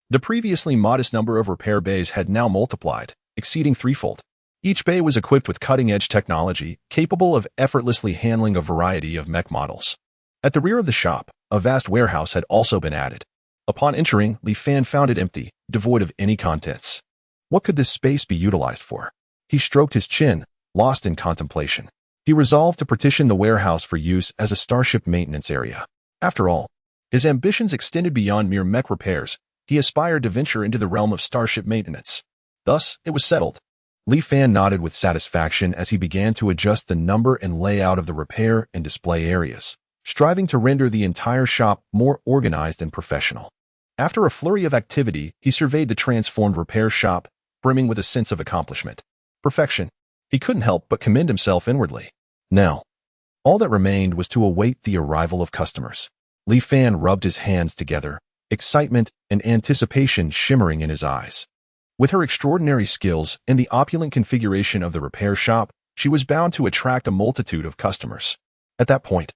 The previously modest number of repair bays had now multiplied, exceeding threefold. Each bay was equipped with cutting-edge technology, capable of effortlessly handling a variety of mech models. At the rear of the shop, a vast warehouse had also been added. Upon entering, Li Fan found it empty, devoid of any contents. What could this space be utilized for? He stroked his chin, lost in contemplation. He resolved to partition the warehouse for use as a starship maintenance area. After all, his ambitions extended beyond mere mech repairs. He aspired to venture into the realm of starship maintenance. Thus, it was settled. Li Fan nodded with satisfaction as he began to adjust the number and layout of the repair and display areas, striving to render the entire shop more organized and professional. After a flurry of activity, he surveyed the transformed repair shop, brimming with a sense of accomplishment. Perfection. He couldn't help but commend himself inwardly. Now, all that remained was to await the arrival of customers. Li Fan rubbed his hands together, excitement and anticipation shimmering in his eyes. With her extraordinary skills and the opulent configuration of the repair shop, she was bound to attract a multitude of customers. At that point,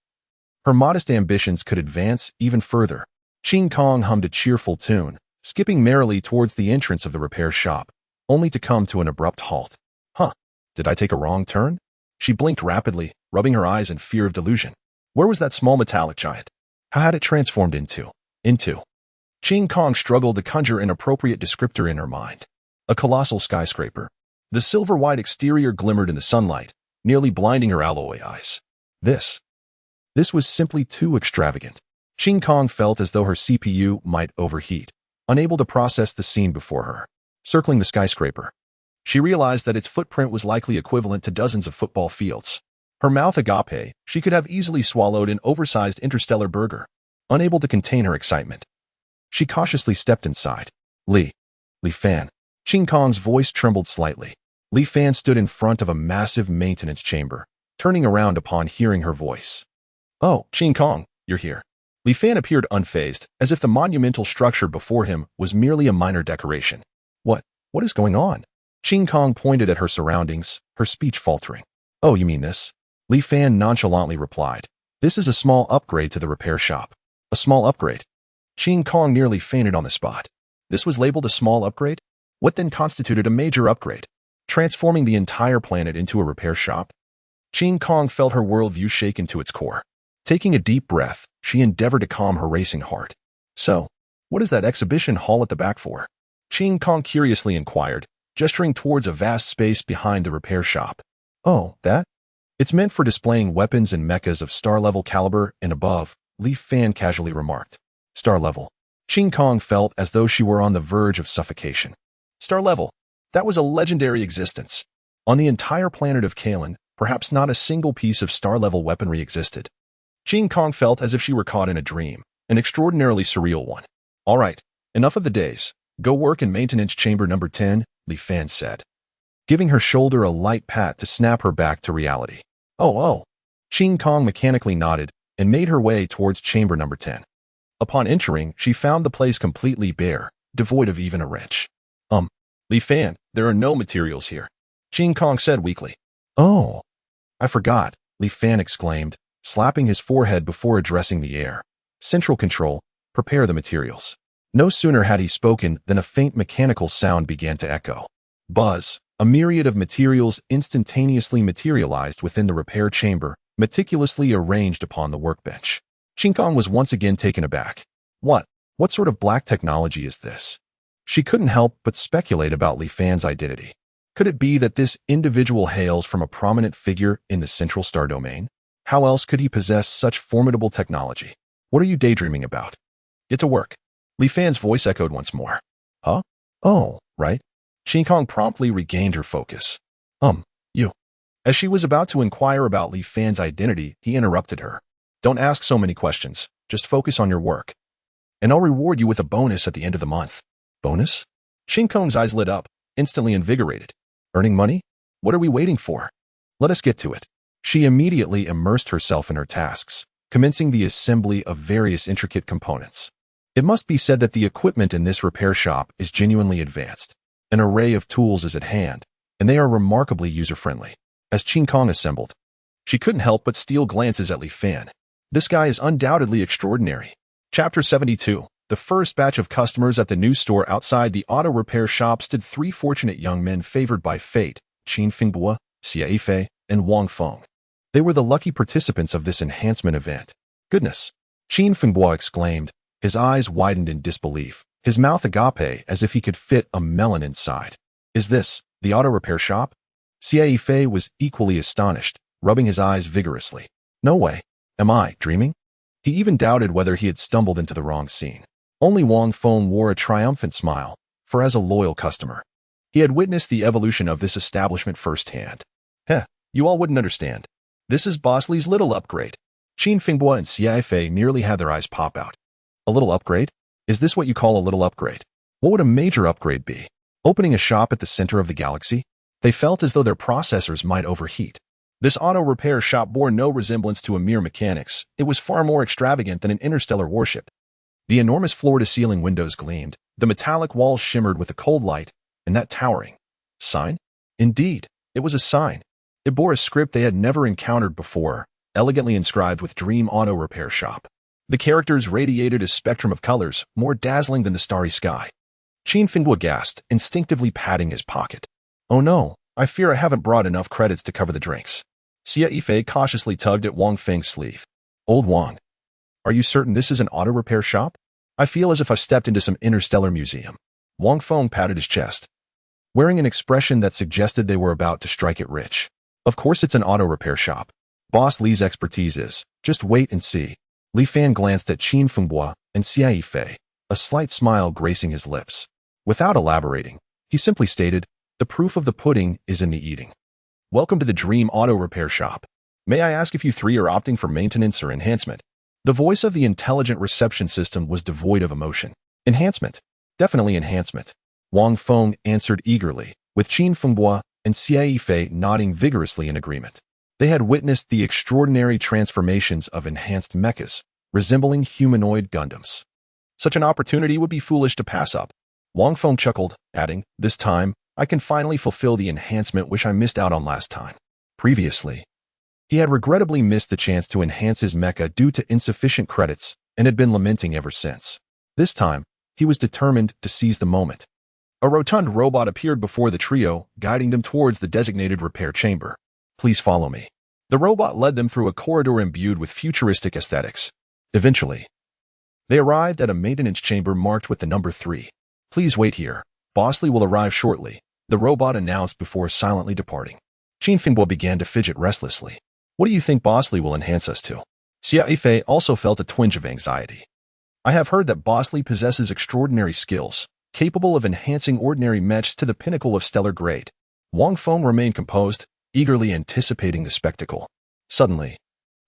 her modest ambitions could advance even further. Ching Kong hummed a cheerful tune, skipping merrily towards the entrance of the repair shop, only to come to an abrupt halt. Did I take a wrong turn? She blinked rapidly, rubbing her eyes in fear of delusion. Where was that small metallic giant? How had it transformed into? Ching Kong struggled to conjure an appropriate descriptor in her mind. A colossal skyscraper. The silver-white exterior glimmered in the sunlight, nearly blinding her alloy eyes. This was simply too extravagant. Ching Kong felt as though her CPU might overheat, unable to process the scene before her. Circling the skyscraper, she realized that its footprint was likely equivalent to dozens of football fields. Her mouth agape, she could have easily swallowed an oversized interstellar burger. Unable to contain her excitement, she cautiously stepped inside. Li Fan. Ching Kong's voice trembled slightly. Li Fan stood in front of a massive maintenance chamber, turning around upon hearing her voice. "Oh, Ching Kong, you're here." Li Fan appeared unfazed, as if the monumental structure before him was merely a minor decoration. What is going on?" Ching Kong pointed at her surroundings, her speech faltering. "Oh, you mean this?" Li Fan nonchalantly replied. "This is a small upgrade to the repair shop." "A small upgrade?" Ching Kong nearly fainted on the spot. This was labeled a small upgrade? What then constituted a major upgrade? Transforming the entire planet into a repair shop? Ching Kong felt her worldview shaken to its core. Taking a deep breath, she endeavored to calm her racing heart. "So, what is that exhibition hall at the back for?" Ching Kong curiously inquired, gesturing towards a vast space behind the repair shop. "Oh, that? It's meant for displaying weapons and mechas of star-level caliber and above," Li Fan casually remarked. Star-level. Ching Kong felt as though she were on the verge of suffocation. Star-level. That was a legendary existence. On the entire planet of Kalen, perhaps not a single piece of star-level weaponry existed. Ching Kong felt as if she were caught in a dream, an extraordinarily surreal one. "All right, enough of the days. Go work in maintenance chamber number 10, Li Fan said, giving her shoulder a light pat to snap her back to reality. Oh. Ching Kong mechanically nodded and made her way towards chamber number 10. Upon entering, she found the place completely bare, devoid of even a wrench. Li Fan, there are no materials here, Qin Kong said weakly. Oh, I forgot, Li Fan exclaimed, slapping his forehead before addressing the air. Central control, prepare the materials. No sooner had he spoken than a faint mechanical sound began to echo. Buzz, a myriad of materials instantaneously materialized within the repair chamber, meticulously arranged upon the workbench. Qin Kong was once again taken aback. What sort of black technology is this? She couldn't help but speculate about Li Fan's identity. Could it be that this individual hails from a prominent figure in the Central Star domain? How else could he possess such formidable technology? What are you daydreaming about? Get to work. Li Fan's voice echoed once more. Huh? Oh, right. Qin Kong promptly regained her focus. You. As she was about to inquire about Li Fan's identity, he interrupted her. Don't ask so many questions. Just focus on your work. And I'll reward you with a bonus at the end of the month. Bonus? Qin Kong's eyes lit up, instantly invigorated. Earning money? What are we waiting for? Let us get to it. She immediately immersed herself in her tasks, commencing the assembly of various intricate components. It must be said that the equipment in this repair shop is genuinely advanced. An array of tools is at hand, and they are remarkably user-friendly. As Qin Kong assembled, she couldn't help but steal glances at Li Fan. This guy is undoubtedly extraordinary. Chapter 72. The first batch of customers at the new store outside the auto repair shop stood three fortunate young men favored by fate, Qin Fingbua, Xia Yifei, and Wang Feng. They were the lucky participants of this enhancement event. Goodness! Qin Fingbua exclaimed, his eyes widened in disbelief, his mouth agape as if he could fit a melon inside. Is this the auto repair shop? Xia Yifei was equally astonished, rubbing his eyes vigorously. No way. Am I dreaming? He even doubted whether he had stumbled into the wrong scene. Only Wang Feng wore a triumphant smile, for as a loyal customer, he had witnessed the evolution of this establishment firsthand. You all wouldn't understand. This is Boss Li's little upgrade. Qin Fingbua and Xia Yifei nearly had their eyes pop out. A little upgrade? Is this what you call a little upgrade? What would a major upgrade be? Opening a shop at the center of the galaxy? They felt as though their processors might overheat. This auto repair shop bore no resemblance to a mere mechanics. It was far more extravagant than an interstellar warship. The enormous floor-to-ceiling windows gleamed, the metallic walls shimmered with a cold light, and that towering sign? Indeed, it was a sign. It bore a script they had never encountered before, elegantly inscribed with Dream Auto Repair Shop. The characters radiated a spectrum of colors, more dazzling than the starry sky. Qin Fingbua gasped, instinctively patting his pocket. Oh no, I fear I haven't brought enough credits to cover the drinks. Xia Yifei cautiously tugged at Wang Feng's sleeve. Old Wang, are you certain this is an auto repair shop? I feel as if I stepped into some interstellar museum. Wang Feng patted his chest, wearing an expression that suggested they were about to strike it rich. Of course it's an auto repair shop. Boss Li's expertise is. Just wait and see. Li Fan glanced at Qin Fingbua and Xia Yifei, a slight smile gracing his lips. Without elaborating, he simply stated, the proof of the pudding is in the eating. Welcome to the Dream Auto Repair Shop. May I ask if you three are opting for maintenance or enhancement? The voice of the intelligent reception system was devoid of emotion. Enhancement. Definitely enhancement. Wang Feng answered eagerly, with Qin Fingbua and Xia Yifei nodding vigorously in agreement. They had witnessed the extraordinary transformations of enhanced mechas, resembling humanoid Gundams. Such an opportunity would be foolish to pass up. Wang Feng chuckled, adding, this time, I can finally fulfill the enhancement which I missed out on last time. Previously, he had regrettably missed the chance to enhance his mecha due to insufficient credits and had been lamenting ever since. This time, he was determined to seize the moment. A rotund robot appeared before the trio, guiding them towards the designated repair chamber. Please follow me. The robot led them through a corridor imbued with futuristic aesthetics. Eventually, they arrived at a maintenance chamber marked with the number 3. Please wait here. Boss Li will arrive shortly, the robot announced before silently departing. Qin Fingbua began to fidget restlessly. What do you think Boss Li will enhance us to? Xia Yifei also felt a twinge of anxiety. I have heard that Boss Li possesses extraordinary skills, capable of enhancing ordinary mechs to the pinnacle of stellar grade. Wang Feng remained composed, eagerly anticipating the spectacle. Suddenly,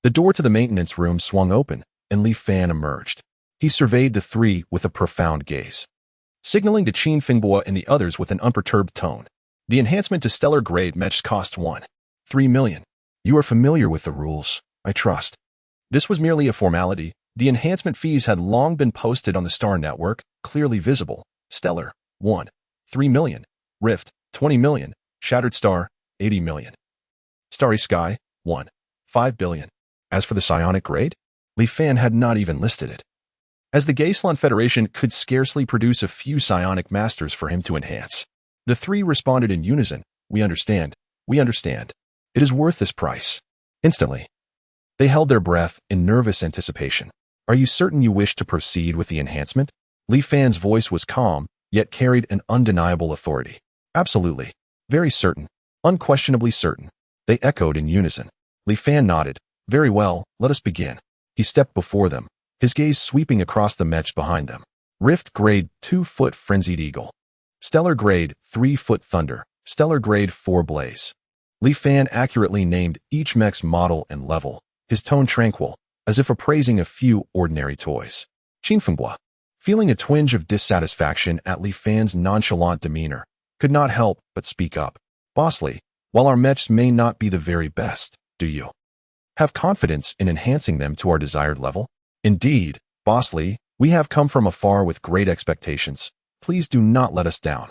the door to the maintenance room swung open, and Li Fan emerged. He surveyed the three with a profound gaze, signaling to Qin Fingbua and the others with an unperturbed tone. The enhancement to stellar grade mechs cost 3 million. You are familiar with the rules, I trust. This was merely a formality, The enhancement fees had long been posted on the Star Network, clearly visible. Stellar, 1. 3 million. Rift, 20 million. Shattered Star, 80 million. Starry Sky, 1. 5 billion. As for the psionic grade, Li Fan had not even listed it. As the Wasteland Federation could scarcely produce a few psionic masters for him to enhance. The three responded in unison, "We understand. We understand. It is worth this price." Instantly, they held their breath in nervous anticipation. "Are you certain you wish to proceed with the enhancement?" Li Fan's voice was calm, yet carried an undeniable authority. "Absolutely. Very certain. Unquestionably certain." They echoed in unison. Li Fan nodded. "Very well, let us begin." He stepped before them, his gaze sweeping across the Mech behind them. Rift grade 2-foot Frenzied Eagle. Stellar grade 3-foot Thunder. Stellar grade 4 Blaze. Li Fan accurately named each Mech's model and level, his tone tranquil, as if appraising a few ordinary toys. Qinfenghua, feeling a twinge of dissatisfaction at Li Fan's nonchalant demeanor, could not help but speak up. "Boss Li, while our Mechs may not be the very best, do you have confidence in enhancing them to our desired level?" "Indeed, Boss Li, we have come from afar with great expectations. Please do not let us down."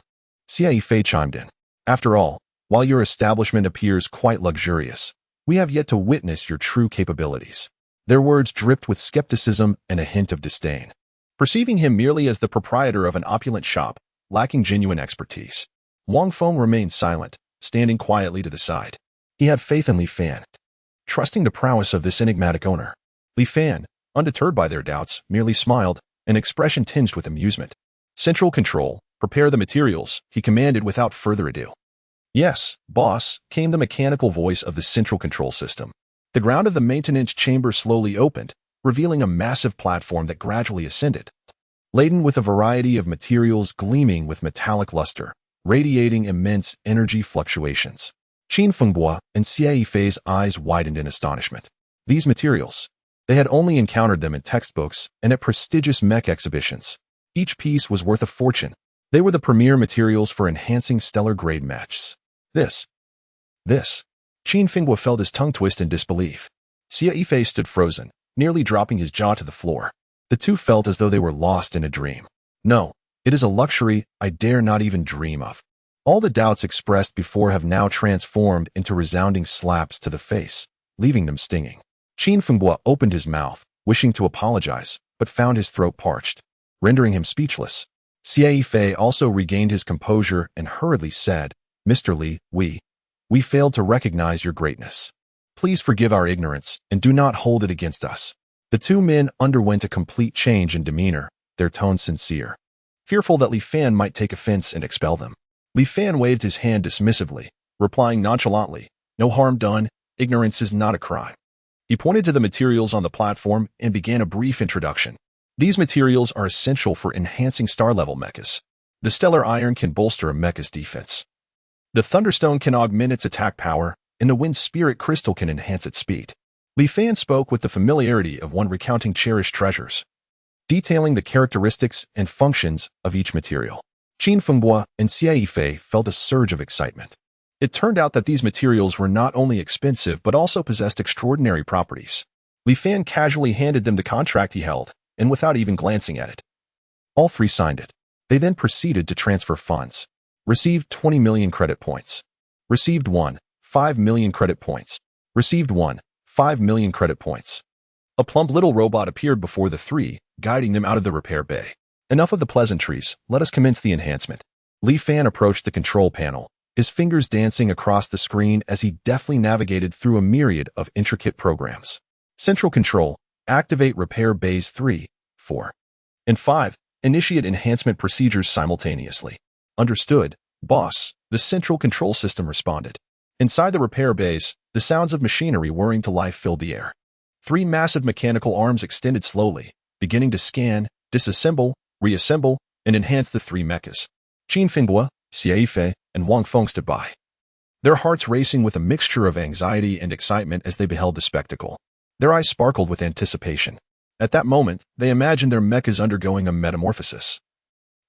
Sci-Fi chimed in. "After all, while your establishment appears quite luxurious, we have yet to witness your true capabilities." Their words dripped with skepticism and a hint of disdain. Perceiving him merely as the proprietor of an opulent shop, lacking genuine expertise, Wang Feng remained silent, standing quietly to the side. He had faith in Li Fan, trusting the prowess of this enigmatic owner. Li Fan, undeterred by their doubts, merely smiled, an expression tinged with amusement. "Central Control, prepare the materials," he commanded without further ado. "Yes, boss," came the mechanical voice of the Central Control System. The ground of the maintenance chamber slowly opened, revealing a massive platform that gradually ascended, laden with a variety of materials gleaming with metallic luster, radiating immense energy fluctuations. Qinfenghua and Xie Fei's eyes widened in astonishment. These materials, they had only encountered them in textbooks and at prestigious Mech exhibitions. Each piece was worth a fortune. They were the premier materials for enhancing stellar-grade Mechs. This. Qinfenghua felt his tongue twist in disbelief. Xie Fei stood frozen, nearly dropping his jaw to the floor. The two felt as though they were lost in a dream. "No, it is a luxury I dare not even dream of." All the doubts expressed before have now transformed into resounding slaps to the face, leaving them stinging. Qinfenghua opened his mouth, wishing to apologize, but found his throat parched, rendering him speechless. Xie Fei also regained his composure and hurriedly said, "Mr. Li, we failed to recognize your greatness. Please forgive our ignorance and do not hold it against us." The two men underwent a complete change in demeanor, their tone sincere, fearful that Li Fan might take offense and expel them. Li Fan waved his hand dismissively, replying nonchalantly, "No harm done, ignorance is not a crime." He pointed to the materials on the platform and began a brief introduction. These materials are essential for enhancing star-level mechas. The stellar iron can bolster a mecha's defense. The thunderstone can augment its attack power, and the wind spirit crystal can enhance its speed. Li Fan spoke with the familiarity of one recounting cherished treasures, detailing the characteristics and functions of each material. Qinfenghua and Xie Fei felt a surge of excitement. It turned out that these materials were not only expensive but also possessed extraordinary properties. Li Fan casually handed them the contract he held, and without even glancing at it, all three signed it. They then proceeded to transfer funds. Received 20 million credit points. Received 5 million credit points. Received 5 million credit points. A plump little robot appeared before the three, guiding them out of the repair bay. "Enough of the pleasantries, let us commence the enhancement." Li Fan approached the control panel, his fingers dancing across the screen as he deftly navigated through a myriad of intricate programs. Central Control, activate repair bays 3, 4, and 5. Initiate enhancement procedures simultaneously. "Understood, boss," the Central Control System responded. Inside the repair bays, the sounds of machinery whirring to life filled the air. 3 massive mechanical arms extended slowly, beginning to scan, disassemble, reassemble, and enhance the 3 mechas. Qinfenghua, Xie Fei, and Wang Feng stood by, their hearts racing with a mixture of anxiety and excitement as they beheld the spectacle. Their eyes sparkled with anticipation. At that moment, they imagined their mechas undergoing a metamorphosis,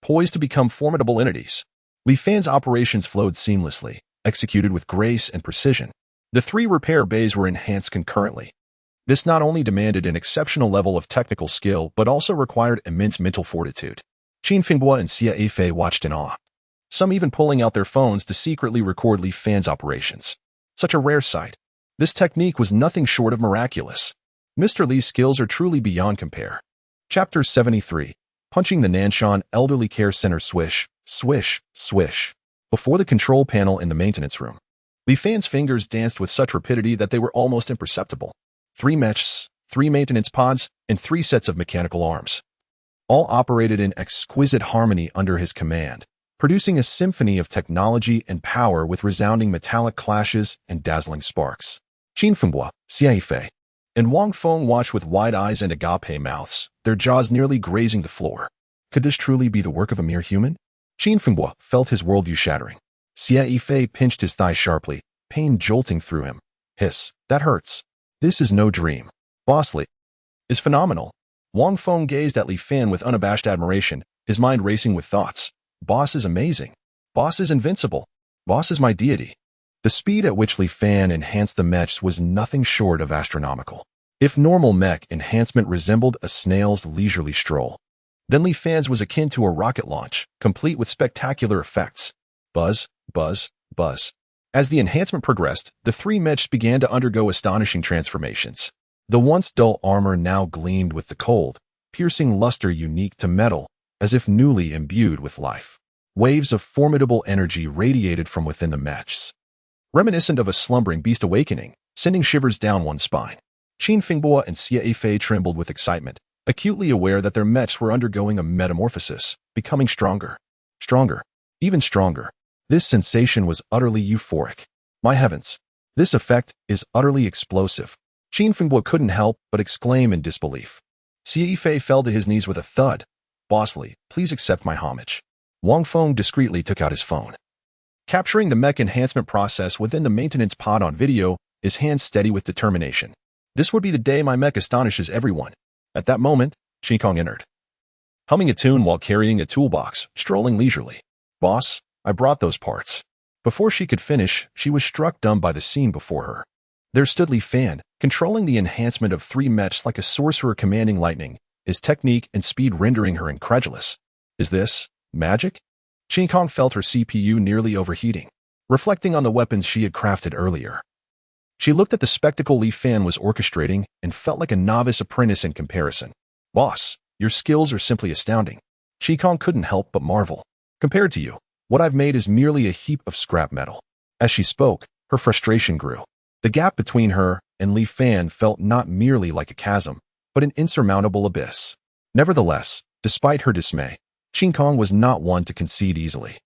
poised to become formidable entities. Li Fan's operations flowed seamlessly, executed with grace and precision. The 3 repair bays were enhanced concurrently, This not only demanded an exceptional level of technical skill, but also required immense mental fortitude. Qin Finghua and Xia Yifei watched in awe, some even pulling out their phones to secretly record Li Fan's operations. Such a rare sight. This technique was nothing short of miraculous. Mr. Li's skills are truly beyond compare. Chapter 73. Punching the Nanshan Elderly Care Center. Swish, swish, swish. Before the control panel in the maintenance room, Li Fan's fingers danced with such rapidity that they were almost imperceptible. 3 mechs, 3 maintenance pods, and 3 sets of mechanical arms. All operated in exquisite harmony under his command, producing a symphony of technology and power with resounding metallic clashes and dazzling sparks. Qin Finghua, Xia Yifei, and Wang Feng watched with wide eyes and agape mouths, their jaws nearly grazing the floor. Could this truly be the work of a mere human? Qin Finghua felt his worldview shattering. Xia Yifei pinched his thigh sharply, pain jolting through him. Hiss, that hurts. This is no dream. Boss Li is phenomenal. Wang Feng gazed at Li Fan with unabashed admiration, his mind racing with thoughts. Boss is amazing. Boss is invincible. Boss is my deity. The speed at which Li Fan enhanced the mechs was nothing short of astronomical. If normal mech enhancement resembled a snail's leisurely stroll, then Li Fan's was akin to a rocket launch, complete with spectacular effects. Buzz, buzz, buzz. As the enhancement progressed, the 3 mechs began to undergo astonishing transformations. The once dull armor now gleamed with the cold, piercing luster unique to metal, as if newly imbued with life. Waves of formidable energy radiated from within the mechs, reminiscent of a slumbering beast awakening, sending shivers down one's spine. Qin Finghua and Xia Yifei trembled with excitement, acutely aware that their mechs were undergoing a metamorphosis, becoming stronger. Stronger. Even stronger. This sensation was utterly euphoric. My heavens. This effect is utterly explosive. Qin Finghua couldn't help but exclaim in disbelief. Xia Yifei fell to his knees with a thud. Boss Li, please accept my homage. Wang Feng discreetly took out his phone. Capturing the mech enhancement process within the maintenance pod on video, his hands steady with determination. This would be the day my mech astonishes everyone. At that moment, Qin Kong entered, humming a tune while carrying a toolbox, strolling leisurely. Boss, I brought those parts. Before she could finish, she was struck dumb by the scene before her. There stood Li Fan, controlling the enhancement of 3 mechs like a sorcerer commanding lightning, his technique and speed rendering her incredulous. Is this magic? Qin Kong felt her CPU nearly overheating, reflecting on the weapons she had crafted earlier. She looked at the spectacle Li Fan was orchestrating and felt like a novice apprentice in comparison. Boss, your skills are simply astounding. Qin Kong couldn't help but marvel. Compared to you, what I've made is merely a heap of scrap metal. As she spoke, her frustration grew. The gap between her and Li Fan felt not merely like a chasm, but an insurmountable abyss. Nevertheless, despite her dismay, Qin Kong was not one to concede easily.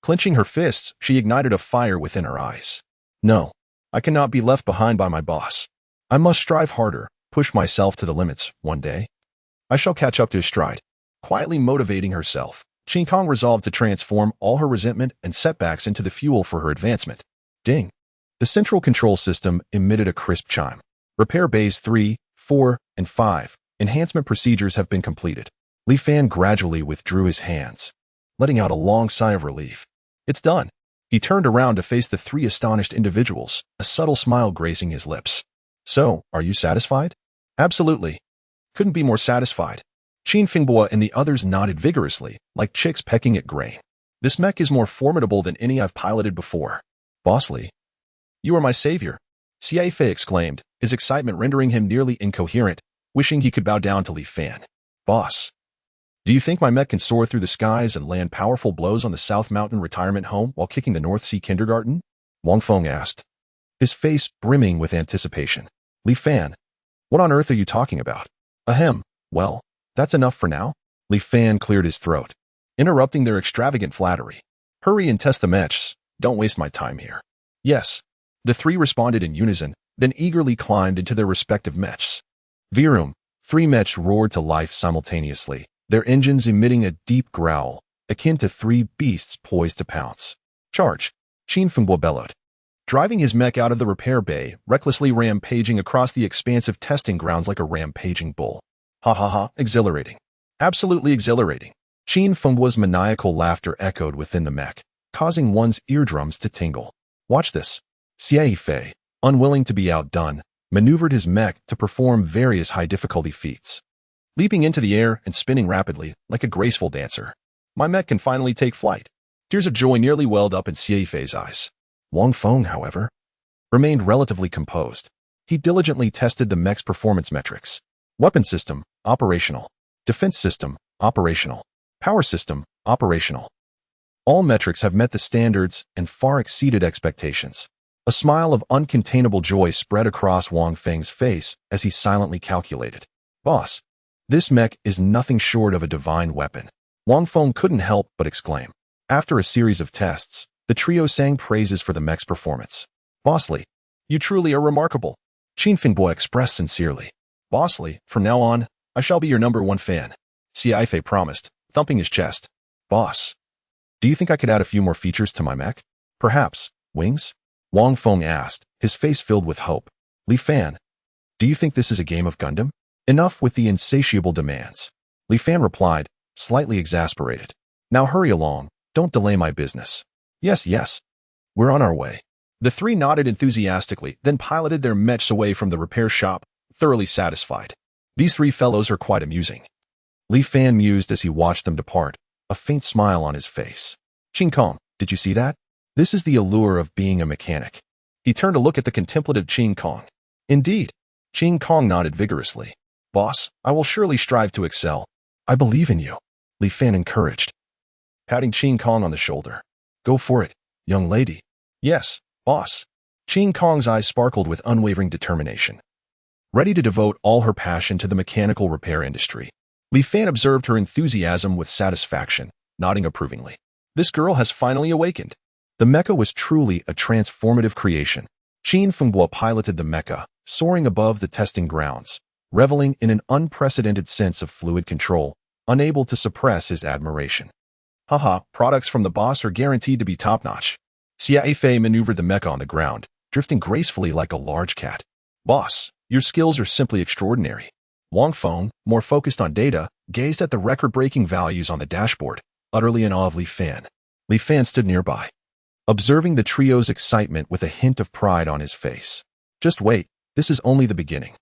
Clenching her fists, she ignited a fire within her eyes. No, I cannot be left behind by my boss. I must strive harder, push myself to the limits. One day, I shall catch up to his stride. Quietly motivating herself, Qin Kong resolved to transform all her resentment and setbacks into the fuel for her advancement. Ding! The central control system emitted a crisp chime. Repair bays 3, 4, and 5. Enhancement procedures have been completed. Li Fan gradually withdrew his hands, letting out a long sigh of relief. It's done. He turned around to face the 3 astonished individuals, a subtle smile gracing his lips. So, are you satisfied? Absolutely. Couldn't be more satisfied. Qin Finghua and the others nodded vigorously, like chicks pecking at grain. This mech is more formidable than any I've piloted before. Boss Li, you are my savior, Xia Yifei exclaimed, his excitement rendering him nearly incoherent, wishing he could bow down to Li Fan. Boss, do you think my mech can soar through the skies and land powerful blows on the South Mountain retirement home while kicking the North Sea kindergarten? Wang Feng asked, his face brimming with anticipation. Li Fan, what on earth are you talking about? Ahem, well, that's enough for now. Li Fan cleared his throat, interrupting their extravagant flattery. Hurry and test the mechs. Don't waste my time here. Yes. The 3 responded in unison, then eagerly climbed into their respective mechs. Virum, 3 mechs roared to life simultaneously, their engines emitting a deep growl, akin to 3 beasts poised to pounce. Charge! Qin Finghua bellowed, driving his mech out of the repair bay, recklessly rampaging across the expansive testing grounds like a rampaging bull. Ha ha ha, exhilarating. Absolutely exhilarating. Qin Fenghua's maniacal laughter echoed within the mech, causing one's eardrums to tingle. Watch this. Xia Yifei, unwilling to be outdone, maneuvered his mech to perform various high-difficulty feats. Leaping into the air and spinning rapidly like a graceful dancer, my mech can finally take flight. Tears of joy nearly welled up in Sci-Fi's eyes. Wang Feng, however, remained relatively composed. He diligently tested the mech's performance metrics. Weapon system, operational. Defense system, operational. Power system, operational. All metrics have met the standards and far exceeded expectations. A smile of uncontainable joy spread across Wang Feng's face as he silently calculated. Boss, this mech is nothing short of a divine weapon. Wang Feng couldn't help but exclaim. After a series of tests, the trio sang praises for the mech's performance. Bossly, you truly are remarkable. Qin Fengbo expressed sincerely. Bossly, from now on, I shall be your #1 fan. Sci-Fi promised, thumping his chest. Boss, do you think I could add a few more features to my mech? Perhaps, wings? Wang Feng asked, his face filled with hope. Li Fan, do you think this is a game of Gundam? Enough with the insatiable demands. Li Fan replied, slightly exasperated. Now hurry along, don't delay my business. Yes, we're on our way. The three nodded enthusiastically, then piloted their mechs away from the repair shop, thoroughly satisfied. These three fellows are quite amusing. Li Fan mused as he watched them depart, a faint smile on his face. Qin Kong, did you see that? This is the allure of being a mechanic. He turned to look at the contemplative Qin Kong. Indeed. Qin Kong nodded vigorously. Boss, I will surely strive to excel. I believe in you, Li Fan encouraged, patting Qin Kong on the shoulder. Go for it, young lady. Yes, boss. Qin Kong's eyes sparkled with unwavering determination. Ready to devote all her passion to the mechanical repair industry, Li Fan observed her enthusiasm with satisfaction, nodding approvingly. This girl has finally awakened. The mecha was truly a transformative creation. Qin Fengbo piloted the mecha, soaring above the testing grounds, reveling in an unprecedented sense of fluid control, unable to suppress his admiration. Haha, products from the boss are guaranteed to be top-notch. Sci-Fi maneuvered the mecha on the ground, drifting gracefully like a large cat. Boss, your skills are simply extraordinary. Wang Feng, more focused on data, gazed at the record-breaking values on the dashboard, utterly in awe of Li Fan. Li Fan stood nearby, observing the trio's excitement with a hint of pride on his face. Just wait, this is only the beginning.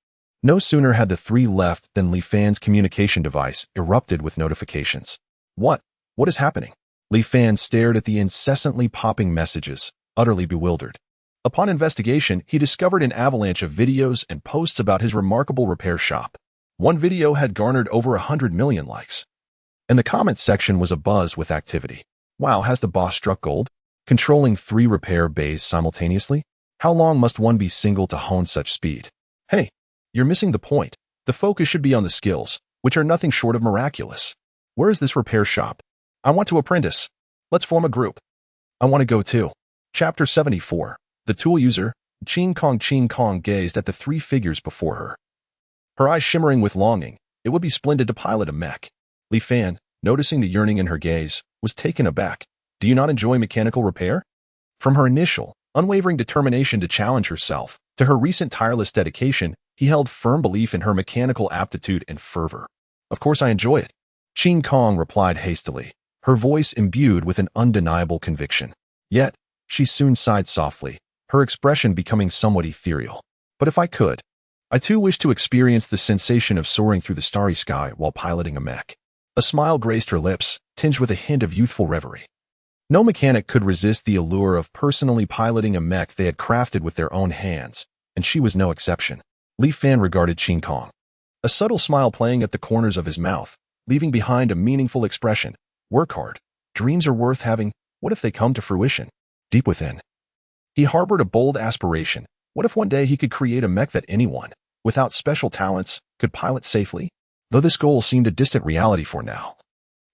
No sooner had the three left than Li Fan's communication device erupted with notifications. What is happening? Li Fan stared at the incessantly popping messages, utterly bewildered. Upon investigation, he discovered an avalanche of videos and posts about his remarkable repair shop. One video had garnered over 100 million likes, and the comments section was abuzz with activity. Wow, has the boss struck gold? Controlling 3 repair bays simultaneously? How long must one be single to hone such speed? Hey, you're missing the point. The focus should be on the skills, which are nothing short of miraculous. Where is this repair shop? I want to apprentice. Let's form a group. I want to go too. Chapter 74. The tool user, Qin Kong gazed at the 3 figures before her, her eyes shimmering with longing. It would be splendid to pilot a mech. Li Fan, noticing the yearning in her gaze, was taken aback. Do you not enjoy mechanical repair? From her initial, unwavering determination to challenge herself, to her recent tireless dedication, he held firm belief in her mechanical aptitude and fervor. Of course I enjoy it. Qin Kong replied hastily, her voice imbued with an undeniable conviction. Yet, she soon sighed softly, her expression becoming somewhat ethereal. But if I could, I too wish to experience the sensation of soaring through the starry sky while piloting a mech. A smile graced her lips, tinged with a hint of youthful reverie. No mechanic could resist the allure of personally piloting a mech they had crafted with their own hands, and she was no exception. Li Fan regarded Qin Kong, a subtle smile playing at the corners of his mouth, leaving behind a meaningful expression. Work hard. Dreams are worth having. What if they come to fruition? Deep within, he harbored a bold aspiration. What if one day he could create a mech that anyone, without special talents, could pilot safely? Though this goal seemed a distant reality for now.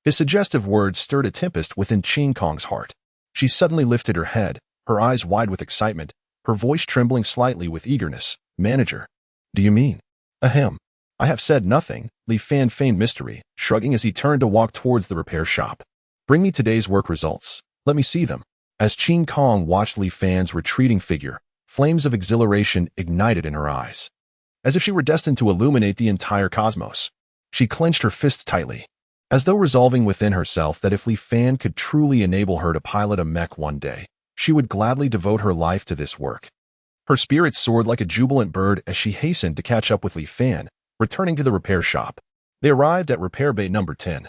His suggestive words stirred a tempest within Qin Kong's heart. She suddenly lifted her head, her eyes wide with excitement, her voice trembling slightly with eagerness. Manager, do you mean? Ahem. I have said nothing, Li Fan feigned mystery, shrugging as he turned to walk towards the repair shop. Bring me today's work results. Let me see them. As Qin Kong watched Li Fan's retreating figure, flames of exhilaration ignited in her eyes. As if she were destined to illuminate the entire cosmos. She clenched her fists tightly, as though resolving within herself that if Li Fan could truly enable her to pilot a mech one day, she would gladly devote her life to this work. Her spirits soared like a jubilant bird as she hastened to catch up with Li Fan, returning to the repair shop. They arrived at repair bay number 10.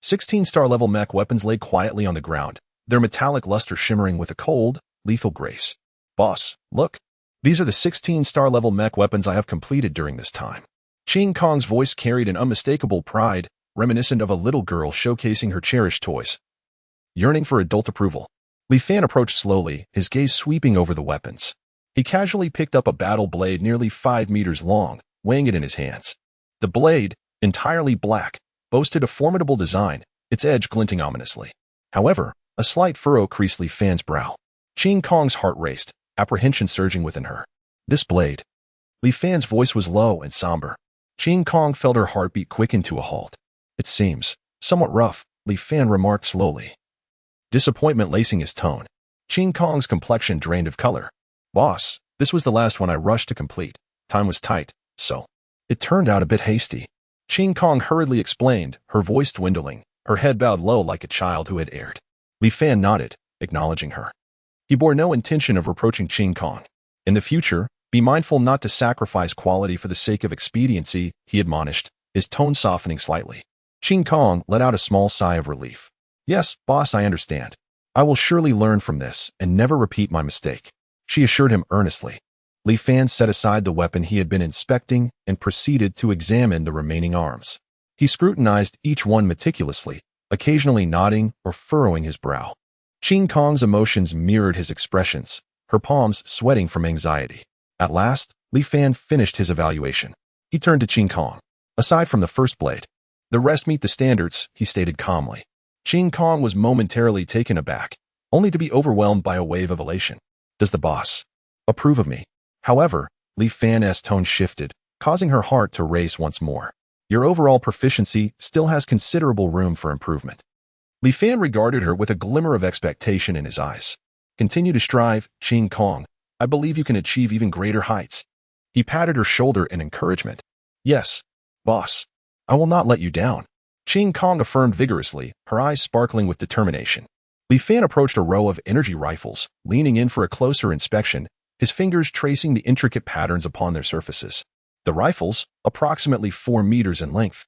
16-star level mech weapons lay quietly on the ground, their metallic luster shimmering with a cold, lethal grace. Boss, look. These are the 16-star level mech weapons I have completed during this time. Ching Kong's voice carried an unmistakable pride, reminiscent of a little girl showcasing her cherished toys. Yearning for adult approval, Li Fan approached slowly, his gaze sweeping over the weapons. He casually picked up a battle blade nearly 5 meters long, weighing it in his hands. The blade, entirely black, boasted a formidable design, its edge glinting ominously. However, a slight furrow creased Li Fan's brow. Ching Kong's heart raced, apprehension surging within her. This blade. Li Fan's voice was low and somber. Ching Kong felt her heartbeat quicken to a halt. It seems somewhat rough, Li Fan remarked slowly. Disappointment lacing his tone. Ching Kong's complexion drained of color. Boss, this was the last one I rushed to complete. Time was tight, so. It turned out a bit hasty. Ching Kong hurriedly explained, her voice dwindling, her head bowed low like a child who had erred. Li Fan nodded, acknowledging her. He bore no intention of reproaching Ching Kong. In the future, be mindful not to sacrifice quality for the sake of expediency, he admonished, his tone softening slightly. Ching Kong let out a small sigh of relief. Yes, boss, I understand. I will surely learn from this and never repeat my mistake, she assured him earnestly. Li Fan set aside the weapon he had been inspecting and proceeded to examine the remaining arms. He scrutinized each one meticulously, occasionally nodding or furrowing his brow. Ching Kong's emotions mirrored his expressions, her palms sweating from anxiety. At last, Li Fan finished his evaluation. He turned to Ching Kong. Aside from the first blade, the rest meet the standards, he stated calmly. Ching Kong was momentarily taken aback, only to be overwhelmed by a wave of elation. Does the boss approve of me? However, Li Fan's tone shifted, causing her heart to race once more. Your overall proficiency still has considerable room for improvement. Li Fan regarded her with a glimmer of expectation in his eyes. Continue to strive, Ching Kong. I believe you can achieve even greater heights. He patted her shoulder in encouragement. Yes, boss. I will not let you down. Ching Kong affirmed vigorously, her eyes sparkling with determination. Li Fan approached a row of energy rifles, leaning in for a closer inspection, his fingers tracing the intricate patterns upon their surfaces. The rifles, approximately 4 meters in length,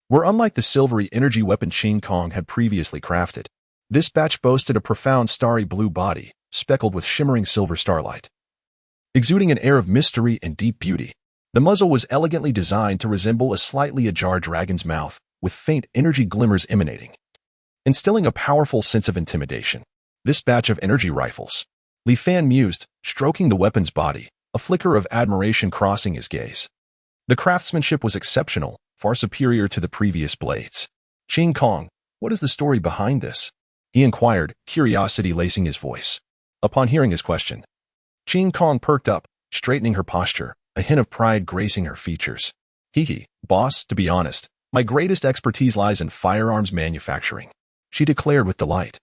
were unlike the silvery energy weapon Ching Kong had previously crafted. This batch boasted a profound starry blue body, speckled with shimmering silver starlight, exuding an air of mystery and deep beauty. The muzzle was elegantly designed to resemble a slightly ajar dragon's mouth, with faint energy glimmers emanating, instilling a powerful sense of intimidation. This batch of energy rifles, Li Fan mused, stroking the weapon's body, a flicker of admiration crossing his gaze. The craftsmanship was exceptional, far superior to the previous blades. Ching Kong, what is the story behind this? He inquired, curiosity lacing his voice. Upon hearing his question, Ching Kong perked up, straightening her posture, a hint of pride gracing her features. Boss, to be honest, my greatest expertise lies in firearms manufacturing, she declared with delight.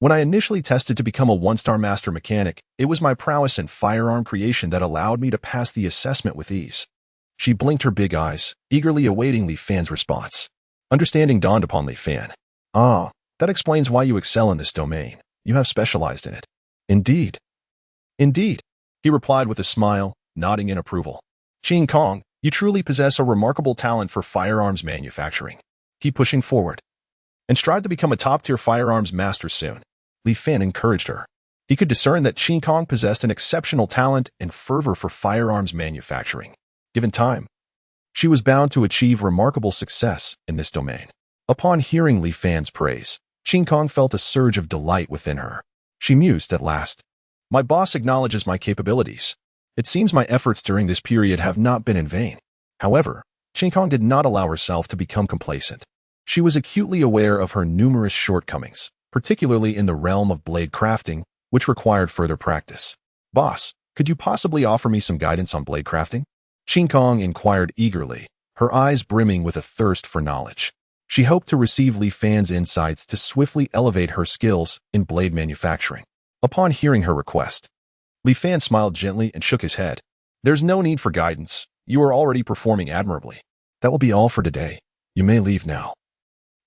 When I initially tested to become a 1-star master mechanic, it was my prowess in firearm creation that allowed me to pass the assessment with ease. She blinked her big eyes, eagerly awaiting Li Fan's response. Understanding dawned upon Li Fan. Ah, that explains why you excel in this domain. You have specialized in it. Indeed. Indeed, he replied with a smile, nodding in approval. Ching Kong, you truly possess a remarkable talent for firearms manufacturing. Keep pushing forward, and strive to become a top-tier firearms master soon. Li Fan encouraged her. He could discern that Ching Kong possessed an exceptional talent and fervor for firearms manufacturing. Given time, she was bound to achieve remarkable success in this domain. Upon hearing Li Fan's praise, Ching Kong felt a surge of delight within her. She mused at last. My boss acknowledges my capabilities. It seems my efforts during this period have not been in vain. However, Ching Kong did not allow herself to become complacent. She was acutely aware of her numerous shortcomings, particularly in the realm of blade crafting, which required further practice. Boss, could you possibly offer me some guidance on blade crafting? Ching Kong inquired eagerly, her eyes brimming with a thirst for knowledge. She hoped to receive Li Fan's insights to swiftly elevate her skills in blade manufacturing. Upon hearing her request, Li Fan smiled gently and shook his head. There's no need for guidance. You are already performing admirably. That will be all for today. You may leave now.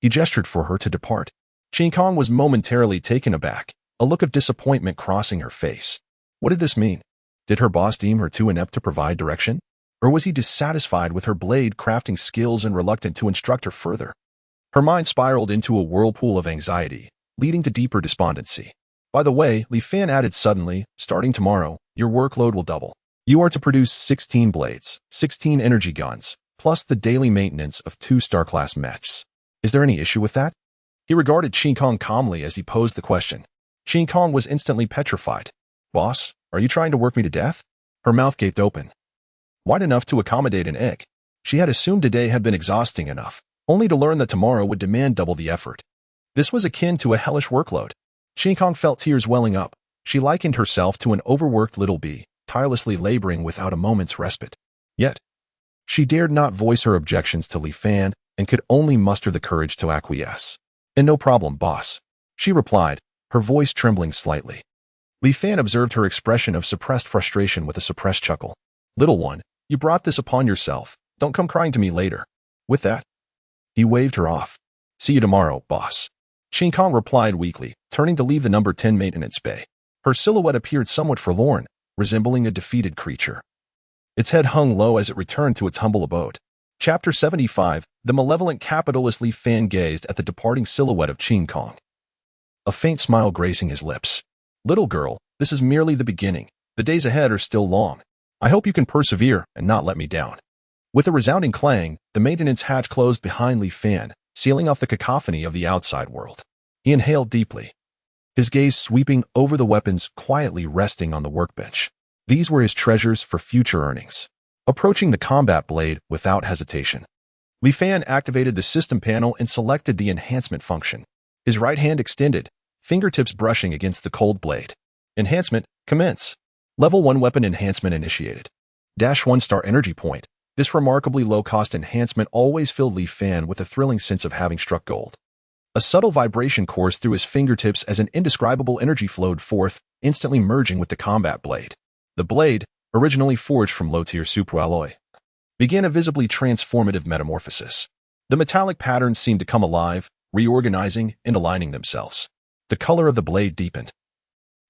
He gestured for her to depart. Ching Kong was momentarily taken aback, a look of disappointment crossing her face. What did this mean? Did her boss deem her too inept to provide direction? Or was he dissatisfied with her blade crafting skills and reluctant to instruct her further? Her mind spiraled into a whirlpool of anxiety, leading to deeper despondency. By the way, Li Fan added suddenly, starting tomorrow, your workload will double. You are to produce 16 blades, 16 energy guns, plus the daily maintenance of 2 star-class mechs. Is there any issue with that? He regarded Qin Kong calmly as he posed the question. Qin Kong was instantly petrified. Boss, are you trying to work me to death? Her mouth gaped open. Wide enough to accommodate an egg. She had assumed today had been exhausting enough, only to learn that tomorrow would demand double the effort. This was akin to a hellish workload. Qin Kong felt tears welling up. She likened herself to an overworked little bee, tirelessly laboring without a moment's respite. Yet, she dared not voice her objections to Li Fan and could only muster the courage to acquiesce. And no problem, boss, she replied, her voice trembling slightly. Li Fan observed her expression of suppressed frustration with a suppressed chuckle. Little one, you brought this upon yourself. Don't come crying to me later. With that, he waved her off. See you tomorrow, boss. Qin Kong replied weakly, turning to leave the number 10 maintenance bay. Her silhouette appeared somewhat forlorn, resembling a defeated creature. Its head hung low as it returned to its humble abode. Chapter 75, the malevolent capitalist Li Fan gazed at the departing silhouette of Qin Kong. A faint smile gracing his lips. Little girl, this is merely the beginning. The days ahead are still long. I hope you can persevere and not let me down. With a resounding clang, the maintenance hatch closed behind Li Fan, sealing off the cacophony of the outside world. He inhaled deeply, his gaze sweeping over the weapons quietly resting on the workbench. These were his treasures for future earnings. Approaching the combat blade without hesitation, Li Fan activated the system panel and selected the enhancement function. His right hand extended, fingertips brushing against the cold blade. Enhancement, commence. Level 1 weapon enhancement initiated. -1 star energy point. This remarkably low-cost enhancement always filled Li Fan with a thrilling sense of having struck gold. A subtle vibration coursed through his fingertips as an indescribable energy flowed forth, instantly merging with the combat blade. The blade, originally forged from low-tier superalloy, began a visibly transformative metamorphosis. The metallic patterns seemed to come alive, reorganizing and aligning themselves. The color of the blade deepened,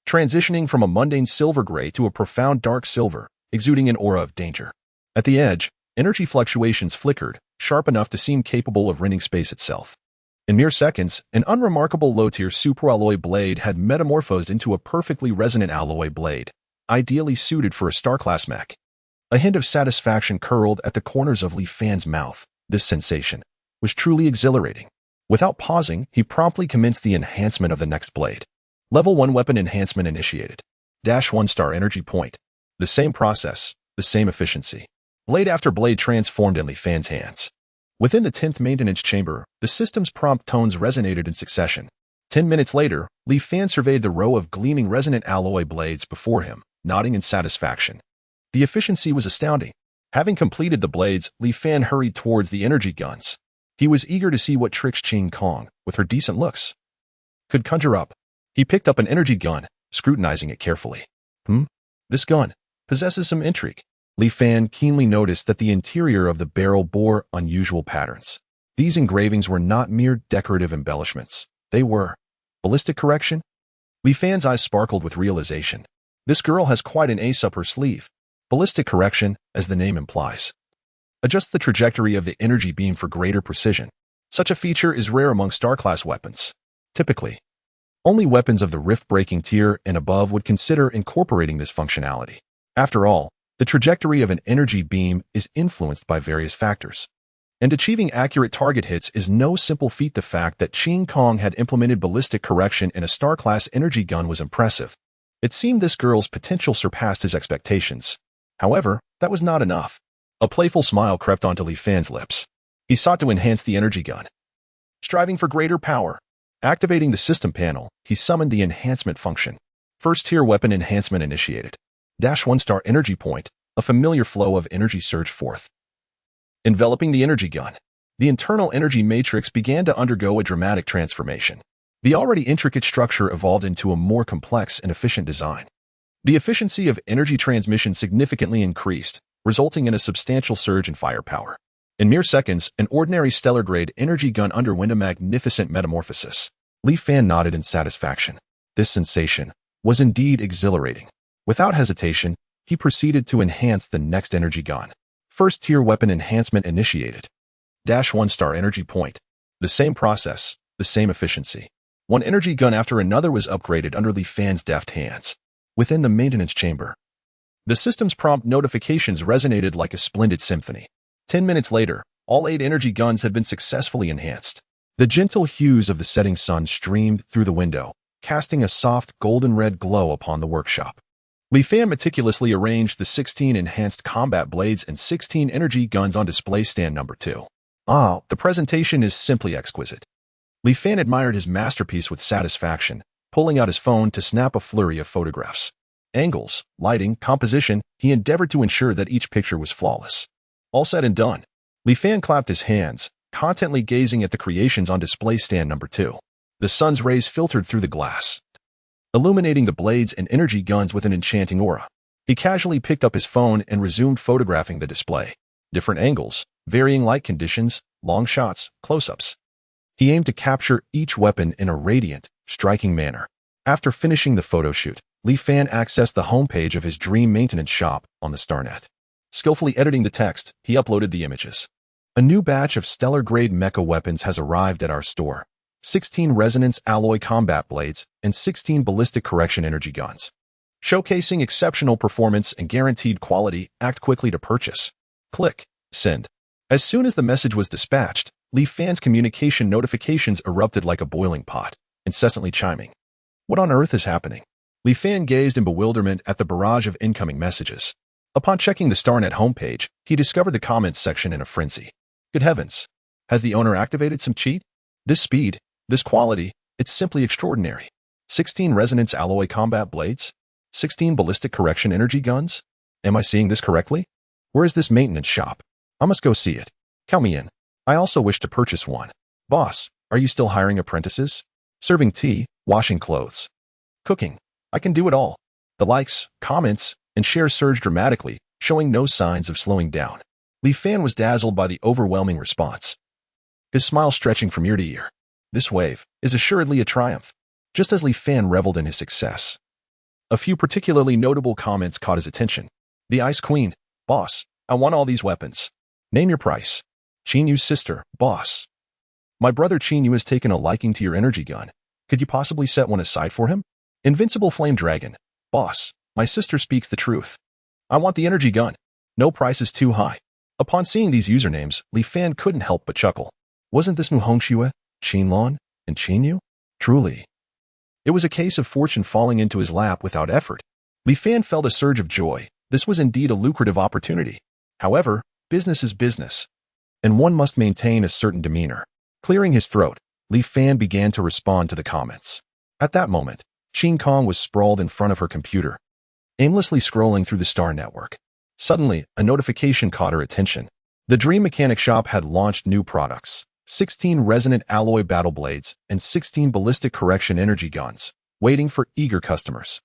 transitioning from a mundane silver gray to a profound dark silver, exuding an aura of danger. At the edge, energy fluctuations flickered, sharp enough to seem capable of rending space itself. In mere seconds, an unremarkable low-tier superalloy blade had metamorphosed into a perfectly resonant alloy blade, ideally suited for a star-class mech. A hint of satisfaction curled at the corners of Li Fan's mouth. This sensation was truly exhilarating. Without pausing, he promptly commenced the enhancement of the next blade. Level 1 weapon enhancement initiated. -1 star energy point. The same process, the same efficiency. Blade after blade transformed in Li Fan's hands. Within the 10th maintenance chamber, the system's prompt tones resonated in succession. 10 minutes later, Li Fan surveyed the row of gleaming resonant alloy blades before him, nodding in satisfaction. The efficiency was astounding. Having completed the blades, Li Fan hurried towards the energy guns. He was eager to see what tricks Qin Kong, with her decent looks, could conjure up. He picked up an energy gun, scrutinizing it carefully. This gun possesses some intrigue. Li Fan keenly noticed that the interior of the barrel bore unusual patterns. These engravings were not mere decorative embellishments. They were ballistic correction. Li Fan's eyes sparkled with realization. This girl has quite an ace up her sleeve. Ballistic correction, as the name implies, adjusts the trajectory of the energy beam for greater precision. Such a feature is rare among star-class weapons. Typically, only weapons of the rift-breaking tier and above would consider incorporating this functionality. After all, the trajectory of an energy beam is influenced by various factors, and achieving accurate target hits is no simple feat. The fact that Qin Kong had implemented ballistic correction in a star-class energy gun was impressive. It seemed this girl's potential surpassed his expectations. However, that was not enough. A playful smile crept onto Li Fan's lips. He sought to enhance the energy gun, striving for greater power. Activating the system panel, he summoned the enhancement function. First-tier weapon enhancement initiated. -1 star energy point, a familiar flow of energy surged forth, enveloping the energy gun. The internal energy matrix began to undergo a dramatic transformation. The already intricate structure evolved into a more complex and efficient design. The efficiency of energy transmission significantly increased, resulting in a substantial surge in firepower. In mere seconds, an ordinary stellar-grade energy gun underwent a magnificent metamorphosis. Li Fan nodded in satisfaction. This sensation was indeed exhilarating. Without hesitation, he proceeded to enhance the next energy gun. First tier weapon enhancement initiated. Dash 1-star energy point. The same process, the same efficiency. One energy gun after another was upgraded under Li Fan's deft hands. Within the maintenance chamber, the system's prompt notifications resonated like a splendid symphony. 10 minutes later, all 8 energy guns had been successfully enhanced. The gentle hues of the setting sun streamed through the window, casting a soft golden-red glow upon the workshop. Li Fan meticulously arranged the 16 enhanced combat blades and 16 energy guns on display stand number 2. The presentation is simply exquisite. Li Fan admired his masterpiece with satisfaction, pulling out his phone to snap a flurry of photographs. Angles, lighting, composition, he endeavored to ensure that each picture was flawless. All said and done, Li Fan clapped his hands, contently gazing at the creations on display stand number 2. The sun's rays filtered through the glass, illuminating the blades and energy guns with an enchanting aura. He casually picked up his phone and resumed photographing the display. Different angles, varying light conditions, long shots, close-ups. He aimed to capture each weapon in a radiant, striking manner. After finishing the photo shoot, Li Fan accessed the homepage of his dream maintenance shop on the StarNet. Skillfully editing the text, he uploaded the images. A new batch of stellar-grade mecha weapons has arrived at our store. 16 resonance alloy combat blades and 16 ballistic correction energy guns. Showcasing exceptional performance and guaranteed quality, act quickly to purchase. Click. Send. As soon as the message was dispatched, Li Fan's communication notifications erupted like a boiling pot, incessantly chiming. What on earth is happening? Li Fan gazed in bewilderment at the barrage of incoming messages. Upon checking the StarNet homepage, he discovered the comments section in a frenzy. Good heavens! Has the owner activated some cheat? This speed, this quality, it's simply extraordinary. 16 resonance alloy combat blades? 16 ballistic correction energy guns? Am I seeing this correctly? Where is this maintenance shop? I must go see it. Count me in. I also wish to purchase one. Boss, are you still hiring apprentices? Serving tea, washing clothes, cooking. I can do it all. The likes, comments, and shares surged dramatically, showing no signs of slowing down. Li Fan was dazzled by the overwhelming response, his smile stretching from ear to ear. This wave is assuredly a triumph. Just as Li Fan reveled in his success, a few particularly notable comments caught his attention. The Ice Queen. Boss, I want all these weapons. Name your price. Chinyu's sister. Boss, my brother Chinyu has taken a liking to your energy gun. Could you possibly set one aside for him? Invincible Flame Dragon. Boss, my sister speaks the truth. I want the energy gun. No price is too high. Upon seeing these usernames, Li Fan couldn't help but chuckle. Wasn't this Muhongxue, Qinlon, and Chinyu? Truly. It was a case of fortune falling into his lap without effort. Li Fan felt a surge of joy. This was indeed a lucrative opportunity. However, business is business, and one must maintain a certain demeanor. Clearing his throat, Li Fan began to respond to the comments. At that moment, Qin Kong was sprawled in front of her computer, aimlessly scrolling through the Star Network. Suddenly, a notification caught her attention. The Dream Mechanic Shop had launched new products, 16 resonant alloy battle blades and 16 ballistic correction energy guns, waiting for eager customers.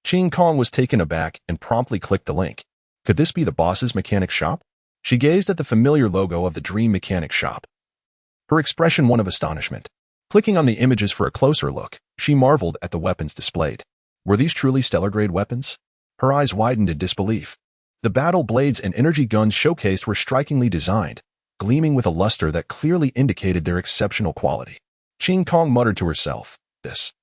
Qin Kong was taken aback and promptly clicked the link. Could this be the boss's mechanic shop? She gazed at the familiar logo of the Dream Mechanic Shop, her expression one of astonishment. Clicking on the images for a closer look, she marveled at the weapons displayed. Were these truly stellar-grade weapons? Her eyes widened in disbelief. The battle blades and energy guns showcased were strikingly designed, gleaming with a luster that clearly indicated their exceptional quality. Qin Kong muttered to herself, This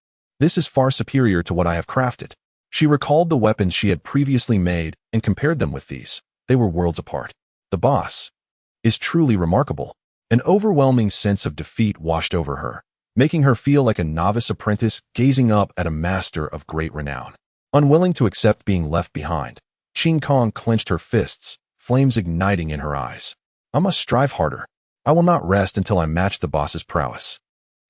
is far superior to what I have crafted. She recalled the weapons she had previously made and compared them with these. They were worlds apart. The boss is truly remarkable. An overwhelming sense of defeat washed over her, making her feel like a novice apprentice gazing up at a master of great renown. Unwilling to accept being left behind, Qin Kong clenched her fists, flames igniting in her eyes. I must strive harder. I will not rest until I match the boss's prowess.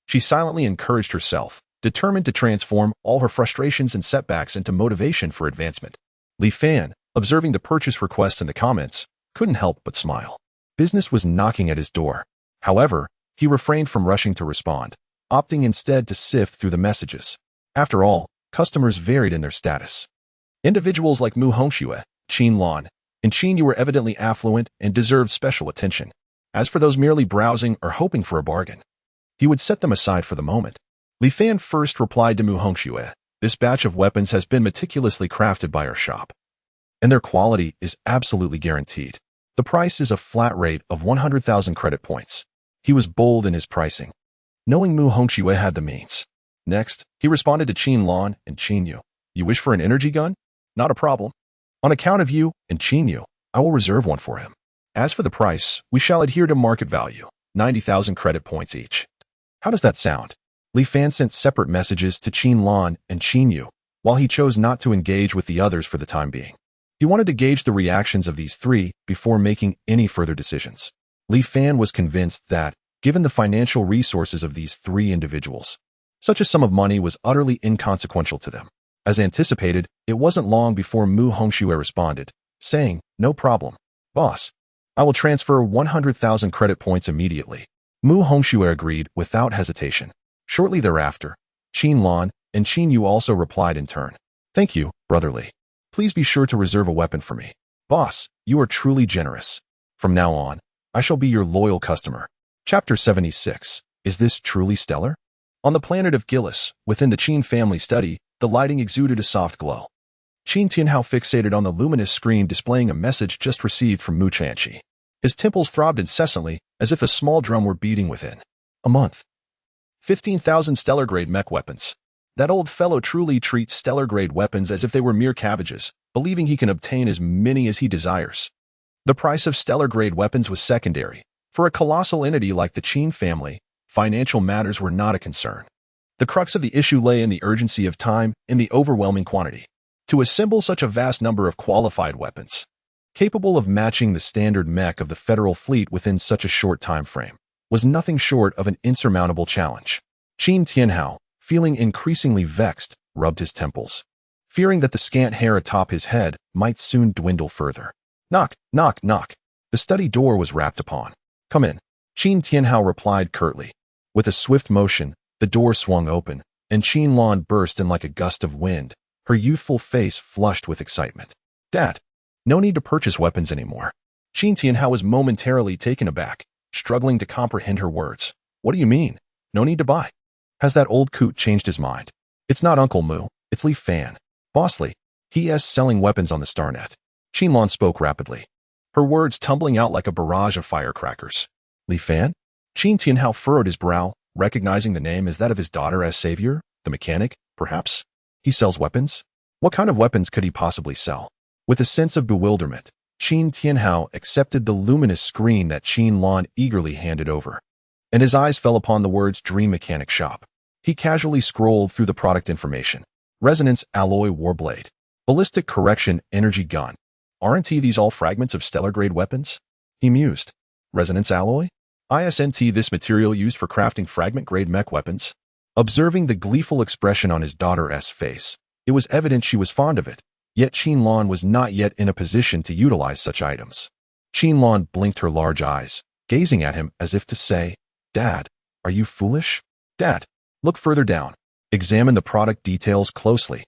She silently encouraged herself, determined to transform all her frustrations and setbacks into motivation for advancement. Li Fan, observing the purchase request in the comments, couldn't help but smile. Business was knocking at his door. However, he refrained from rushing to respond, opting instead to sift through the messages. After all, customers varied in their status. Individuals like Mu Hongxue, Qin Lan, and Qin Yu were evidently affluent and deserved special attention. As for those merely browsing or hoping for a bargain, he would set them aside for the moment. Li Fan first replied to Mu Hongxue, This batch of weapons has been meticulously crafted by our shop. and their quality is absolutely guaranteed. The price is a flat rate of 100,000 credit points. He was bold in his pricing, knowing Mu Hongxue had the means. Next, he responded to Qin Lan and Qin Yu. You wish for an energy gun? Not a problem. On account of you and Qin Yu, I will reserve one for him. As for the price, we shall adhere to market value, 90,000 credit points each. How does that sound? Li Fan sent separate messages to Qin Lan and Qin Yu, while he chose not to engage with the others for the time being. He wanted to gauge the reactions of these three before making any further decisions. Li Fan was convinced that, given the financial resources of these three individuals, such a sum of money was utterly inconsequential to them. As anticipated, it wasn't long before Mu Hongxue responded, saying, no problem. Boss, I will transfer 100,000 credit points immediately. Mu Hongxue agreed without hesitation. Shortly thereafter, Qin Lan and Qin Yu also replied in turn. Thank you, brotherly. Please be sure to reserve a weapon for me. Boss, you are truly generous. From now on, I shall be your loyal customer. Chapter 76. Is this truly stellar? On the planet of Gillis, within the Qin family study, the lighting exuded a soft glow. Qin Tianhao fixated on the luminous screen displaying a message just received from Mu Chanqi. His temples throbbed incessantly, as if a small drum were beating within. A month. 15,000 stellar-grade mech weapons. That old fellow truly treats stellar-grade weapons as if they were mere cabbages, believing he can obtain as many as he desires. The price of stellar-grade weapons was secondary. For a colossal entity like the Qin family, financial matters were not a concern. The crux of the issue lay in the urgency of time and the overwhelming quantity. To assemble such a vast number of qualified weapons, capable of matching the standard mech of the federal fleet within such a short time frame, was nothing short of an insurmountable challenge. Qin Tianhao, feeling increasingly vexed, rubbed his temples, fearing that the scant hair atop his head might soon dwindle further. Knock, knock, knock. The study door was rapped upon. Come in. Qin Tianhao replied curtly. With a swift motion, the door swung open, and Qin Lan burst in like a gust of wind, her youthful face flushed with excitement. Dad, no need to purchase weapons anymore. Qin Tianhao was momentarily taken aback, struggling to comprehend her words. What do you mean? No need to buy? Has that old coot changed his mind? It's not Uncle Mu, it's Li Fan. Bossly, he is selling weapons on the Starnet. Qin Lan spoke rapidly, her words tumbling out like a barrage of firecrackers. Li Fan? Qin Tianhao furrowed his brow, recognizing the name as that of his daughter as savior, the mechanic, perhaps? He sells weapons? What kind of weapons could he possibly sell? With a sense of bewilderment, Qin Tianhao accepted the luminous screen that Qin Lan eagerly handed over, and his eyes fell upon the words Dream Mechanic Shop. He casually scrolled through the product information. Resonance Alloy Warblade. Ballistic Correction Energy Gun. Aren't these all fragments of stellar-grade weapons? He mused. Resonance Alloy? Isn't this material used for crafting fragment-grade mech weapons? Observing the gleeful expression on his daughter's face, it was evident she was fond of it, yet Qin Lan was not yet in a position to utilize such items. Qin Lan blinked her large eyes, gazing at him as if to say, Dad, are you foolish? Dad, look further down. Examine the product details closely.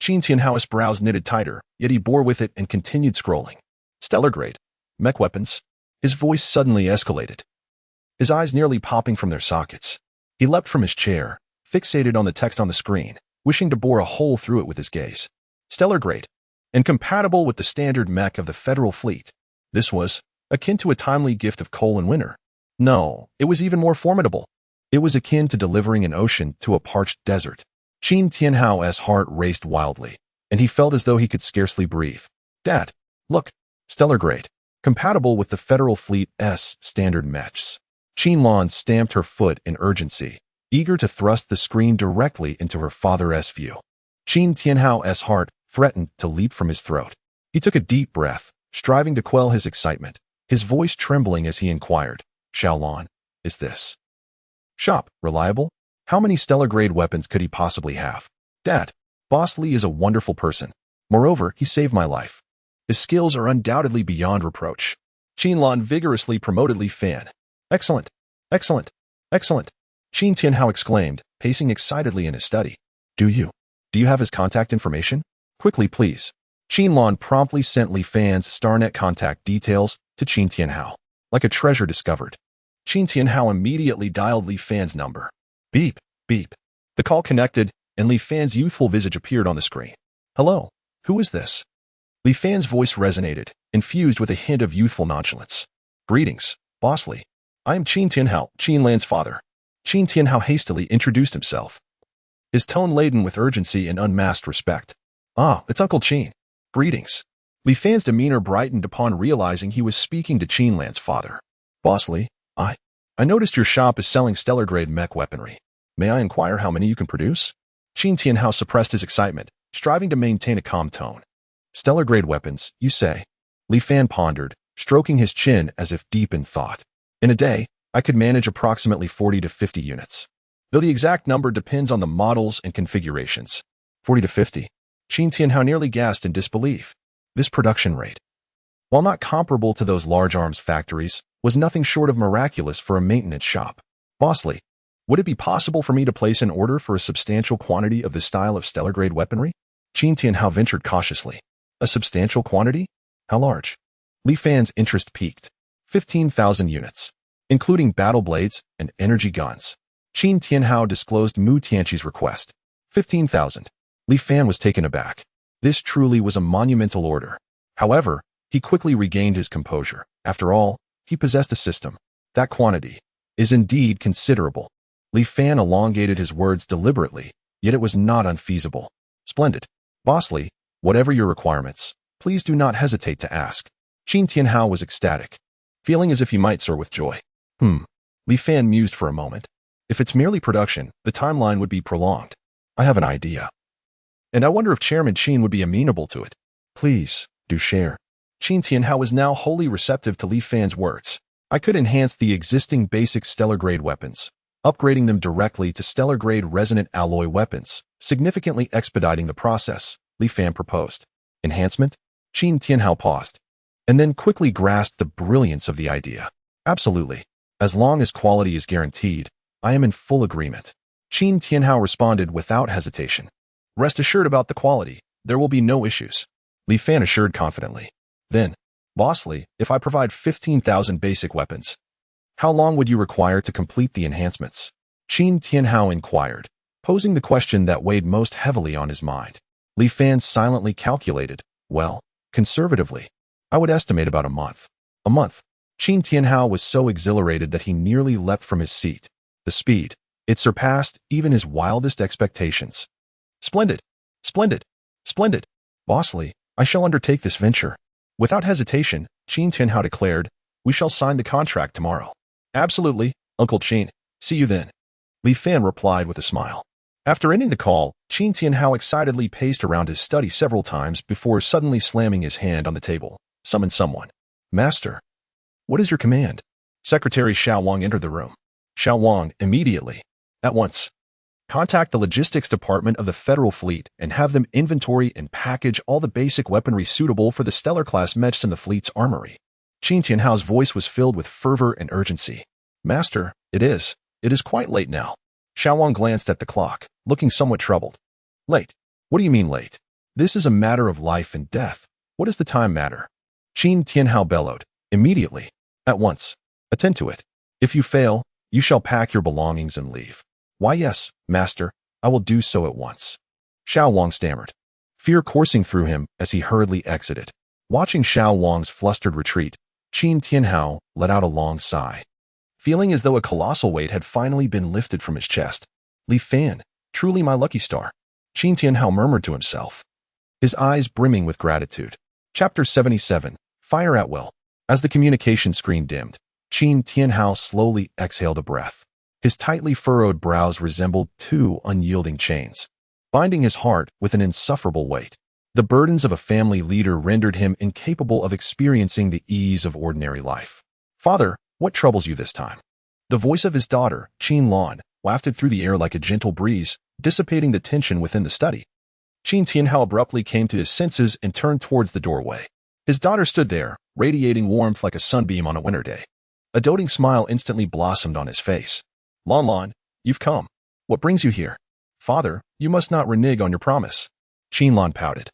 Qin Tianhao's brows knitted tighter, yet he bore with it and continued scrolling. Stellar grade. Mech weapons. His voice suddenly escalated, his eyes nearly popping from their sockets. He leapt from his chair, fixated on the text on the screen, wishing to bore a hole through it with his gaze. Stellar grade. And compatible with the standard mech of the Federal Fleet. This was akin to a timely gift of coal in winter. No, it was even more formidable. It was akin to delivering an ocean to a parched desert. Qin Tianhao's heart raced wildly, and he felt as though he could scarcely breathe. Dad, look, stellar grade, compatible with the Federal Fleet's standard mechs. Qin Lan stamped her foot in urgency, eager to thrust the screen directly into her father's view. Qin Tianhao's heart threatened to leap from his throat. He took a deep breath, striving to quell his excitement, his voice trembling as he inquired, Xiaolan, is this shop reliable? How many stellar-grade weapons could he possibly have? Dad, Boss Li is a wonderful person. Moreover, he saved my life. His skills are undoubtedly beyond reproach. Qin Lan vigorously promoted Li Fan. Excellent, excellent, excellent, Qin Tianhao exclaimed, pacing excitedly in his study. Do you have his contact information? Quickly, please. Qin Lan promptly sent Li Fan's Starnet contact details to Qin Tianhao. Like a treasure discovered, Qin Tianhao immediately dialed Li Fan's number. Beep, beep. The call connected, and Li Fan's youthful visage appeared on the screen. Hello, who is this? Li Fan's voice resonated, infused with a hint of youthful nonchalance. Greetings, Boss Li. I am Qin Tianhao, Qin Lan's father. Qin Tianhao hastily introduced himself, his tone laden with urgency and unmasked respect. Ah, it's Uncle Qin. Greetings. Li Fan's demeanor brightened upon realizing he was speaking to Qin Lan's father. Boss Li, I noticed your shop is selling stellar-grade mech weaponry. May I inquire how many you can produce? Qin Tianhao suppressed his excitement, striving to maintain a calm tone. Stellar-grade weapons, you say? Li Fan pondered, stroking his chin as if deep in thought. In a day, I could manage approximately 40 to 50 units. Though the exact number depends on the models and configurations. 40 to 50. Qin Tianhao nearly gasped in disbelief. This production rate, while not comparable to those large arms factories, was nothing short of miraculous for a maintenance shop. Boss Li, would it be possible for me to place an order for a substantial quantity of this style of stellar-grade weaponry? Qin Tianhao ventured cautiously. A substantial quantity? How large? Li Fan's interest peaked. 15,000 units, including battle blades and energy guns. Qin Tianhao disclosed Mu Tianqi's request. 15,000. Li Fan was taken aback. This truly was a monumental order. However, he quickly regained his composure. After all, he possessed a system. That quantity is indeed considerable. Li Fan elongated his words deliberately, yet it was not unfeasible. Splendid. Boss Li, whatever your requirements, please do not hesitate to ask. Qin Tianhao was ecstatic, feeling as if he might soar with joy. Li Fan mused for a moment. If it's merely production, the timeline would be prolonged. I have an idea. And I wonder if Chairman Qin would be amenable to it. Please, do share. Qin Tianhao was now wholly receptive to Li Fan's words. I could enhance the existing basic stellar-grade weapons, upgrading them directly to stellar-grade resonant alloy weapons, significantly expediting the process, Li Fan proposed. Enhancement? Qin Tianhao paused, and then quickly grasped the brilliance of the idea. Absolutely. As long as quality is guaranteed, I am in full agreement. Qin Tianhao responded without hesitation. Rest assured about the quality, there will be no issues. Li Fan assured confidently. Then, Boss Li, if I provide 15,000 basic weapons, how long would you require to complete the enhancements? Qin Tianhao inquired, posing the question that weighed most heavily on his mind. Li Fan silently calculated. Well, conservatively, I would estimate about a month. A month. Qin Tianhao was so exhilarated that he nearly leapt from his seat. The speed, it surpassed even his wildest expectations. Splendid. Splendid. Splendid. Boss Li, I shall undertake this venture. Without hesitation, Qin Tianhao declared, we shall sign the contract tomorrow. Absolutely, Uncle Qin. See you then. Li Fan replied with a smile. After ending the call, Qin Tianhao excitedly paced around his study several times before suddenly slamming his hand on the table. Summon someone. Master. What is your command? Secretary Xiao Wang entered the room. Xiao Wang, immediately. At once. Contact the logistics department of the Federal Fleet and have them inventory and package all the basic weaponry suitable for the stellar-class mechs in the fleet's armory. Qin Tianhao's voice was filled with fervor and urgency. Master, it is quite late now. Xiao Wang glanced at the clock, looking somewhat troubled. Late? What do you mean late? This is a matter of life and death. What does the time matter? Qin Tianhao bellowed. Immediately. At once. Attend to it. If you fail, you shall pack your belongings and leave. Why yes, master, I will do so at once. Xiao Wang stammered, fear coursing through him as he hurriedly exited. Watching Xiao Wang's flustered retreat, Qin Tianhao let out a long sigh, feeling as though a colossal weight had finally been lifted from his chest. Li Fan, truly my lucky star. Qin Tianhao murmured to himself, his eyes brimming with gratitude. Chapter 77, Fire at Will. As the communication screen dimmed, Qin Tianhao slowly exhaled a breath. His tightly furrowed brows resembled two unyielding chains, binding his heart with an insufferable weight. The burdens of a family leader rendered him incapable of experiencing the ease of ordinary life. Father, what troubles you this time? The voice of his daughter, Qin Lan, wafted through the air like a gentle breeze, dissipating the tension within the study. Qin Tianhao abruptly came to his senses and turned towards the doorway. His daughter stood there, radiating warmth like a sunbeam on a winter day. A doting smile instantly blossomed on his face. Lan Lan, you've come. What brings you here? Father, you must not renege on your promise. Qin Lan pouted,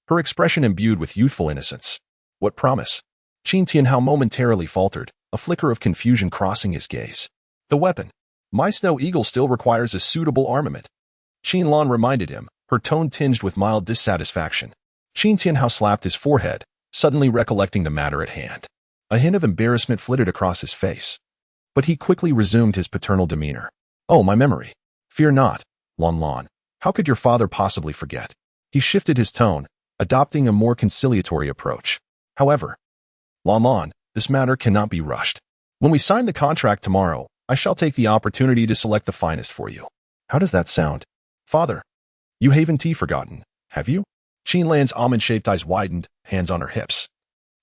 her expression imbued with youthful innocence. What promise? Qin Tianhao momentarily faltered, a flicker of confusion crossing his gaze. The weapon. My Snow Eagle still requires a suitable armament. Qin Lan reminded him, her tone tinged with mild dissatisfaction. Qin Tianhao slapped his forehead, suddenly recollecting the matter at hand. A hint of embarrassment flitted across his face. But he quickly resumed his paternal demeanor. Oh, my memory. Fear not, Lon Lon. How could your father possibly forget? He shifted his tone, adopting a more conciliatory approach. However, Lon Lon, this matter cannot be rushed. When we sign the contract tomorrow, I shall take the opportunity to select the finest for you. How does that sound? Father, you haven't forgotten, have you? Qin Lan's almond-shaped eyes widened, hands on her hips.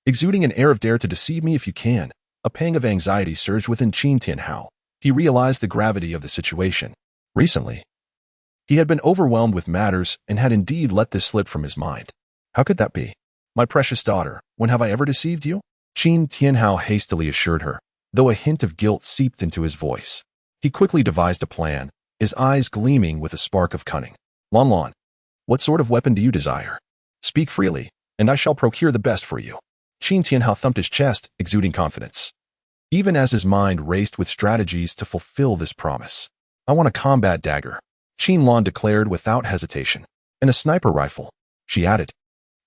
Exuding an air of dare to deceive me if you can, a pang of anxiety surged within Qin Tianhao. He realized the gravity of the situation. Recently, he had been overwhelmed with matters and had indeed let this slip from his mind. How could that be? My precious daughter, when have I ever deceived you? Qin Tianhao hastily assured her, though a hint of guilt seeped into his voice. He quickly devised a plan, his eyes gleaming with a spark of cunning. Lon Lon, what sort of weapon do you desire? Speak freely, and I shall procure the best for you. Qin Tianhao thumped his chest, exuding confidence. Even as his mind raced with strategies to fulfill this promise. I want a combat dagger, Qin Lan declared without hesitation. And a sniper rifle, she added,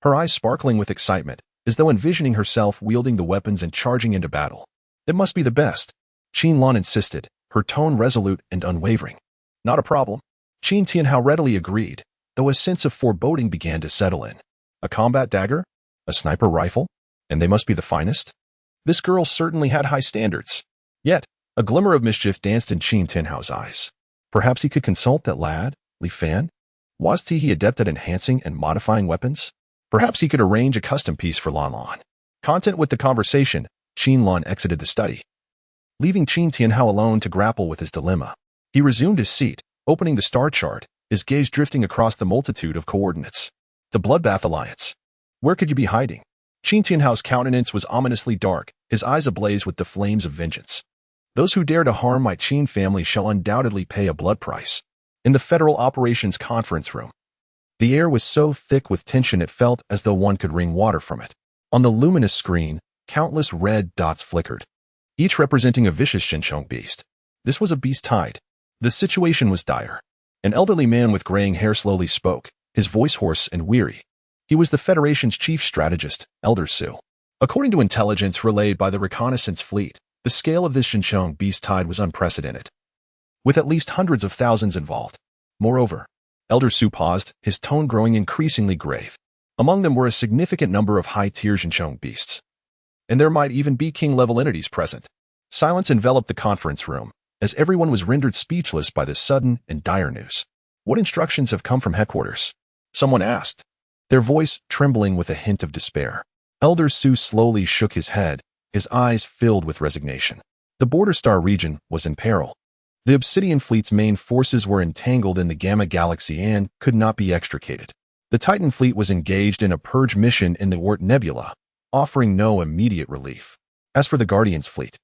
her eyes sparkling with excitement, as though envisioning herself wielding the weapons and charging into battle. It must be the best, Qin Lan insisted, her tone resolute and unwavering. Not a problem. Qin Tianhao readily agreed, though a sense of foreboding began to settle in. A combat dagger? A sniper rifle? And they must be the finest? This girl certainly had high standards. Yet, a glimmer of mischief danced in Qin Tianhao's eyes. Perhaps he could consult that lad, Li Fan? Was he adept at enhancing and modifying weapons? Perhaps he could arrange a custom piece for Lon Lon. Content with the conversation, Qin Lan exited the study, leaving Qin Tianhao alone to grapple with his dilemma. He resumed his seat, opening the star chart, his gaze drifting across the multitude of coordinates. The Bloodbath Alliance. Where could you be hiding? Qin Tianhao's countenance was ominously dark, his eyes ablaze with the flames of vengeance. Those who dare to harm my Qin family shall undoubtedly pay a blood price. In the Federal Operations Conference Room, the air was so thick with tension it felt as though one could wring water from it. On the luminous screen, countless red dots flickered, each representing a vicious Xinqiang beast. This was a beast tide. The situation was dire. An elderly man with graying hair slowly spoke, his voice hoarse and weary. He was the Federation's chief strategist, Elder Su. According to intelligence relayed by the reconnaissance fleet, the scale of this Xinqiang beast tide was unprecedented, with at least hundreds of thousands involved. Moreover, Elder Su paused, his tone growing increasingly grave. Among them were a significant number of high-tier Xinqiang beasts. And there might even be king-level entities present. Silence enveloped the conference room, as everyone was rendered speechless by this sudden and dire news. What instructions have come from headquarters? Someone asked, their voice trembling with a hint of despair. Elder Su slowly shook his head, his eyes filled with resignation. The Border Star region was in peril. The Obsidian Fleet's main forces were entangled in the Gamma Galaxy and could not be extricated. The Titan Fleet was engaged in a purge mission in the Oort Nebula, offering no immediate relief. As for the Guardians Fleet,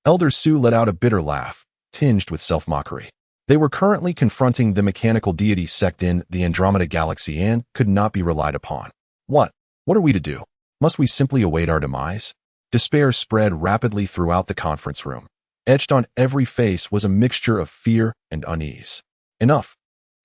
Elder Su let out a bitter laugh, tinged with self-mockery. They were currently confronting the mechanical deity sect in the Andromeda Galaxy and could not be relied upon. What are we to do? Must we simply await our demise? Despair spread rapidly throughout the conference room. Etched on every face was a mixture of fear and unease. Enough.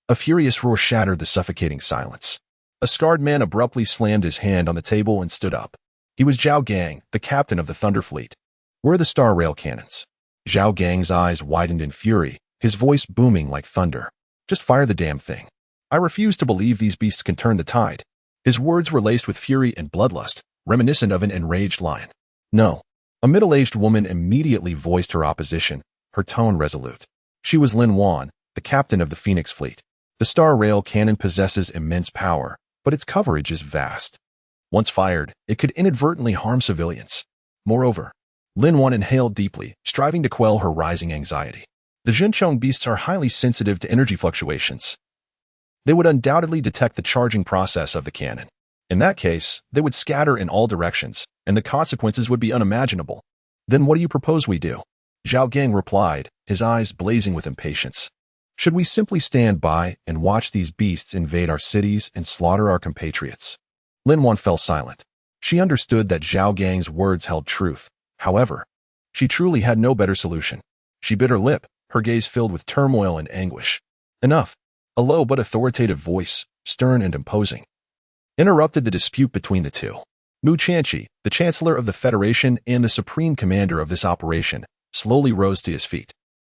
A furious roar shattered the suffocating silence. A scarred man abruptly slammed his hand on the table and stood up. He was Zhao Gang, the captain of the Thunder Fleet. Where are the star rail cannons? Zhao Gang's eyes widened in fury, his voice booming like thunder. Just fire the damn thing. I refuse to believe these beasts can turn the tide. His words were laced with fury and bloodlust, reminiscent of an enraged lion. No. A middle-aged woman immediately voiced her opposition, her tone resolute. She was Lin Wan, the captain of the Phoenix Fleet. The star rail cannon possesses immense power, but its coverage is vast. Once fired, it could inadvertently harm civilians. Moreover, Lin Wan inhaled deeply, striving to quell her rising anxiety. The Xinqiang beasts are highly sensitive to energy fluctuations. They would undoubtedly detect the charging process of the cannon. In that case, they would scatter in all directions, and the consequences would be unimaginable. Then what do you propose we do? Zhao Gang replied, his eyes blazing with impatience. Should we simply stand by and watch these beasts invade our cities and slaughter our compatriots? Lin Wan fell silent. She understood that Zhao Gang's words held truth. However, she truly had no better solution. She bit her lip, her gaze filled with turmoil and anguish. Enough. A low but authoritative voice, stern and imposing, interrupted the dispute between the two. Mu Tianqi, the Chancellor of the Federation and the Supreme Commander of this operation, slowly rose to his feet.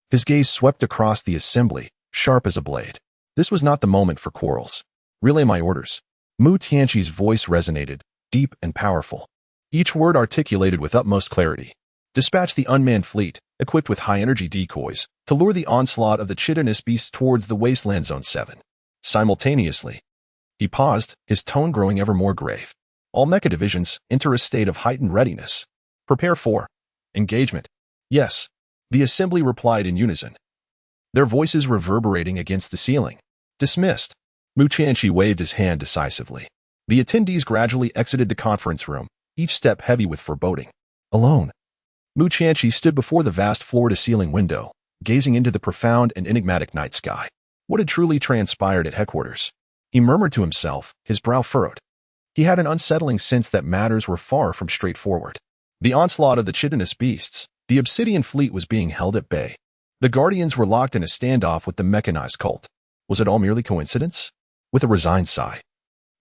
His gaze swept across the assembly, sharp as a blade. This was not the moment for quarrels. Relay my orders. Mu Tianqi's voice resonated, deep and powerful. Each word articulated with utmost clarity. Dispatch the unmanned fleet, equipped with high-energy decoys, to lure the onslaught of the chitinous beasts towards the Wasteland Zone 7. Simultaneously, he paused, his tone growing ever more grave. All mecha divisions enter a state of heightened readiness. Prepare for engagement. Yes, the assembly replied in unison, their voices reverberating against the ceiling. Dismissed. Mu Tianqi waved his hand decisively. The attendees gradually exited the conference room, each step heavy with foreboding. Alone, Mu Tianqi stood before the vast floor-to-ceiling window, gazing into the profound and enigmatic night sky. What had truly transpired at headquarters? He murmured to himself, his brow furrowed. He had an unsettling sense that matters were far from straightforward. The onslaught of the chitinous beasts, the Obsidian fleet was being held at bay. The Guardians were locked in a standoff with the mechanized cult. Was it all merely coincidence? With a resigned sigh,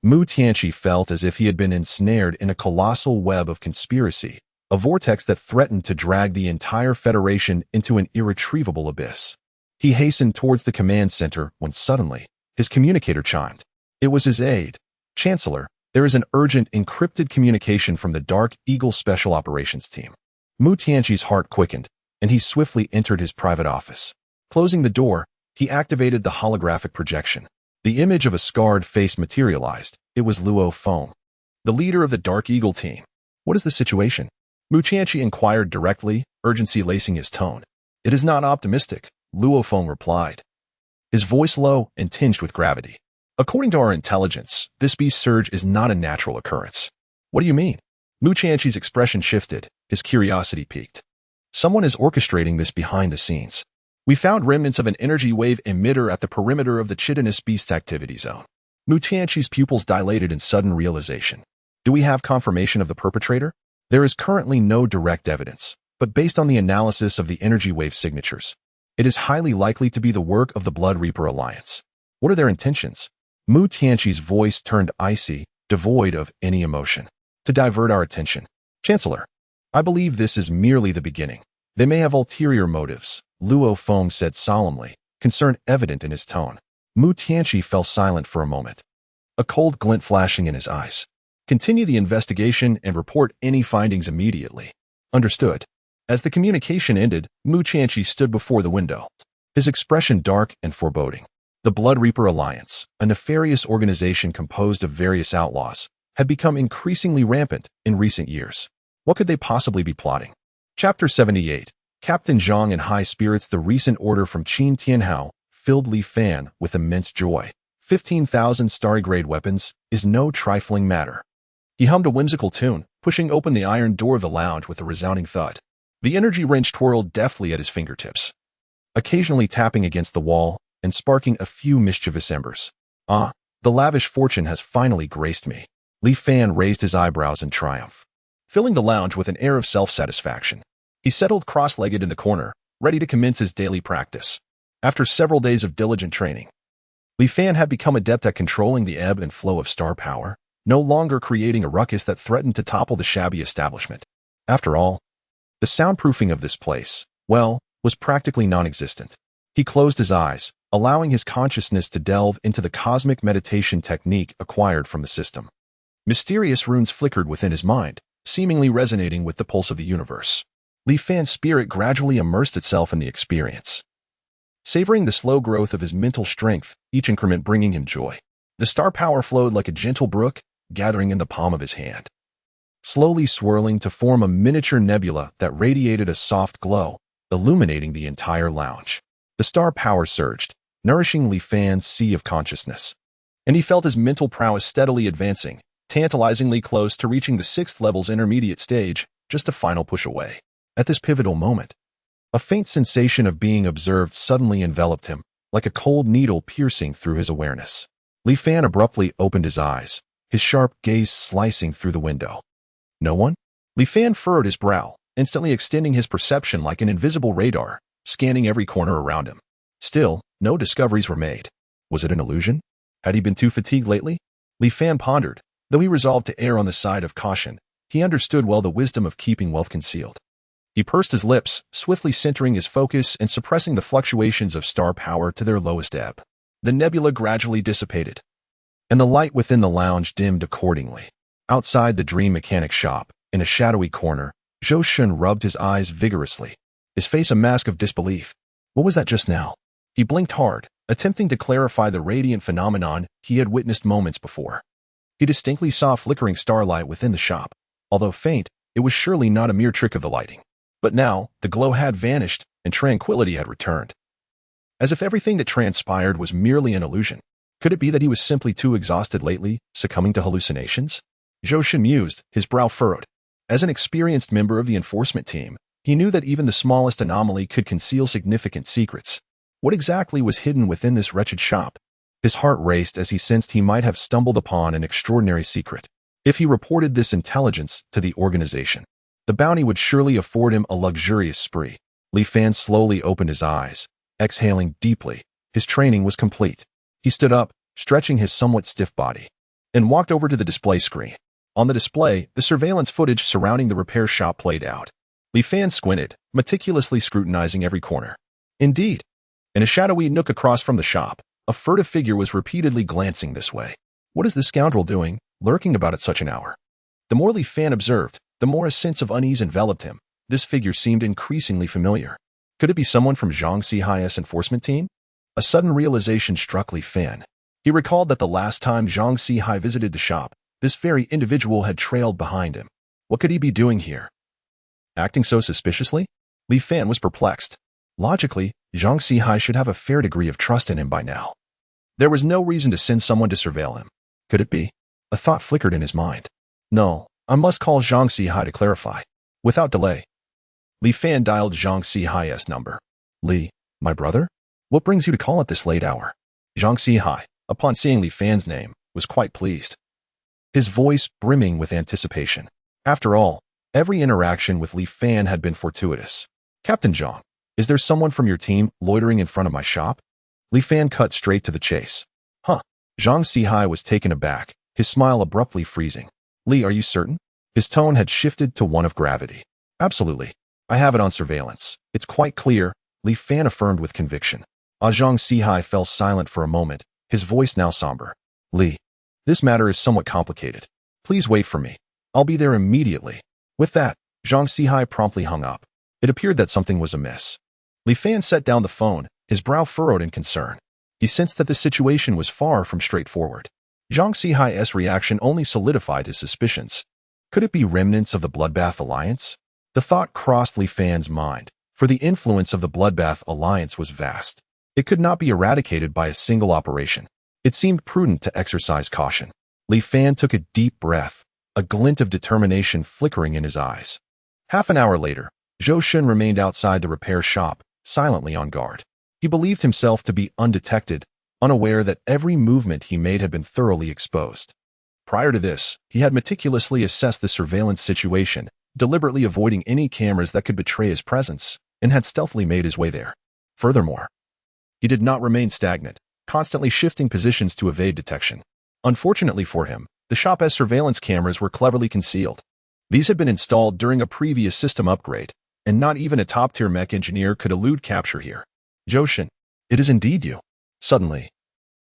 Mu Tianqi felt as if he had been ensnared in a colossal web of conspiracy, a vortex that threatened to drag the entire Federation into an irretrievable abyss. He hastened towards the command center when suddenly, his communicator chimed. It was his aide. Chancellor, there is an urgent encrypted communication from the Dark Eagle Special Operations Team. Mu Tianqi's heart quickened, and he swiftly entered his private office. Closing the door, he activated the holographic projection. The image of a scarred face materialized. It was Luo Feng, the leader of the Dark Eagle team. What is the situation? Mu Tianqi inquired directly, urgency lacing his tone. It is not optimistic, Luo Feng replied, his voice low and tinged with gravity. According to our intelligence, this beast surge is not a natural occurrence. What do you mean? Mu Tianqi's expression shifted, his curiosity piqued. Someone is orchestrating this behind the scenes. We found remnants of an energy wave emitter at the perimeter of the chitinous beast activity zone. Mu Tianqi's pupils dilated in sudden realization. Do we have confirmation of the perpetrator? There is currently no direct evidence, but based on the analysis of the energy wave signatures, it is highly likely to be the work of the Blood Reaper Alliance. What are their intentions? Mu Tianqi's voice turned icy, devoid of any emotion. To divert our attention. Chancellor, I believe this is merely the beginning. They may have ulterior motives, Luo Feng said solemnly, concern evident in his tone. Mu Tianqi fell silent for a moment, a cold glint flashing in his eyes. Continue the investigation and report any findings immediately. Understood. As the communication ended, Mu Tianqi stood before the window, his expression dark and foreboding. The Blood Reaper Alliance, a nefarious organization composed of various outlaws, had become increasingly rampant in recent years. What could they possibly be plotting? Chapter 78. Captain Zhang in high spirits. The recent order from Qin Tianhao filled Li Fan with immense joy. 15,000 starry-grade weapons is no trifling matter. He hummed a whimsical tune, pushing open the iron door of the lounge with a resounding thud. The energy wrench twirled deftly at his fingertips, occasionally tapping against the wall and sparking a few mischievous embers. Ah, the lavish fortune has finally graced me. Li Fan raised his eyebrows in triumph, filling the lounge with an air of self-satisfaction. He settled cross-legged in the corner, ready to commence his daily practice. After several days of diligent training, Li Fan had become adept at controlling the ebb and flow of star power, no longer creating a ruckus that threatened to topple the shabby establishment. After all, the soundproofing of this place, well, was practically non-existent. He closed his eyes, allowing his consciousness to delve into the cosmic meditation technique acquired from the system. Mysterious runes flickered within his mind, seemingly resonating with the pulse of the universe. Li Fan's spirit gradually immersed itself in the experience, savoring the slow growth of his mental strength, each increment bringing him joy. The star power flowed like a gentle brook, gathering in the palm of his hand, slowly swirling to form a miniature nebula that radiated a soft glow, illuminating the entire lounge. The star power surged, nourishing Li Fan's sea of consciousness, and he felt his mental prowess steadily advancing, tantalizingly close to reaching the 6th level's intermediate stage, just a final push away. At this pivotal moment, a faint sensation of being observed suddenly enveloped him, like a cold needle piercing through his awareness. Li Fan abruptly opened his eyes, his sharp gaze slicing through the window. No one? Li Fan furrowed his brow, instantly extending his perception like an invisible radar, scanning every corner around him. Still, no discoveries were made. Was it an illusion? Had he been too fatigued lately? Li Fan pondered, Though he resolved to err on the side of caution, he understood well the wisdom of keeping wealth concealed. He pursed his lips, swiftly centering his focus and suppressing the fluctuations of star power to their lowest ebb. The nebula gradually dissipated, and the light within the lounge dimmed accordingly. Outside the dream mechanic shop, in a shadowy corner, Exhaustion rubbed his eyes vigorously, his face a mask of disbelief. What was that just now? He blinked hard, attempting to clarify the radiant phenomenon he had witnessed moments before. He distinctly saw flickering starlight within the shop. Although faint, it was surely not a mere trick of the lighting. But now, the glow had vanished, and tranquility had returned. As if everything that transpired was merely an illusion. Could it be that he was simply too exhausted lately, succumbing to hallucinations? Exhaustion mused, his brow furrowed. As an experienced member of the enforcement team, he knew that even the smallest anomaly could conceal significant secrets. What exactly was hidden within this wretched shop? His heart raced as he sensed he might have stumbled upon an extraordinary secret. If he reported this intelligence to the organization, the bounty would surely afford him a luxurious spree. Li Fan slowly opened his eyes, exhaling deeply. His training was complete. He stood up, stretching his somewhat stiff body, and walked over to the display screen. On the display, the surveillance footage surrounding the repair shop played out. Li Fan squinted, meticulously scrutinizing every corner. Indeed, in a shadowy nook across from the shop, a furtive figure was repeatedly glancing this way. What is this scoundrel doing, lurking about at such an hour? The more Li Fan observed, the more a sense of unease enveloped him. This figure seemed increasingly familiar. Could it be someone from Zhang Sihai's enforcement team? A sudden realization struck Li Fan. He recalled that the last time Zhang Sihai visited the shop, this very individual had trailed behind him. What could he be doing here? Acting so suspiciously? Li Fan was perplexed. Logically, Zhang Sihai should have a fair degree of trust in him by now. There was no reason to send someone to surveil him. Could it be? A thought flickered in his mind. No, I must call Zhang Sihai to clarify. Without delay. Li Fan dialed Zhang Sihai's number. Li, my brother? What brings you to call at this late hour? Zhang Sihai, upon seeing Li Fan's name, was quite pleased, his voice brimming with anticipation. After all, every interaction with Li Fan had been fortuitous. Captain Zhang, is there someone from your team loitering in front of my shop? Li Fan cut straight to the chase. Huh. Zhang Sihai was taken aback, his smile abruptly freezing. Li, are you certain? His tone had shifted to one of gravity. Absolutely. I have it on surveillance. It's quite clear, Li Fan affirmed with conviction. Zhang Sihai fell silent for a moment, his voice now somber. Li, this matter is somewhat complicated. Please wait for me. I'll be there immediately. With that, Zhang Sihai promptly hung up. It appeared that something was amiss. Li Fan set down the phone, his brow furrowed in concern. He sensed that the situation was far from straightforward. Zhang Sihai's reaction only solidified his suspicions. Could it be remnants of the Bloodbath Alliance? The thought crossed Li Fan's mind, for the influence of the Bloodbath Alliance was vast. It could not be eradicated by a single operation. It seemed prudent to exercise caution. Li Fan took a deep breath, a glint of determination flickering in his eyes. Half an hour later, Exhaustion remained outside the repair shop, silently on guard. He believed himself to be undetected, unaware that every movement he made had been thoroughly exposed. Prior to this, he had meticulously assessed the surveillance situation, deliberately avoiding any cameras that could betray his presence, and had stealthily made his way there. Furthermore, he did not remain stagnant, constantly shifting positions to evade detection. Unfortunately for him, the shop's surveillance cameras were cleverly concealed. These had been installed during a previous system upgrade, and not even a top-tier mech engineer could elude capture here. Exhaustion, it is indeed you. Suddenly,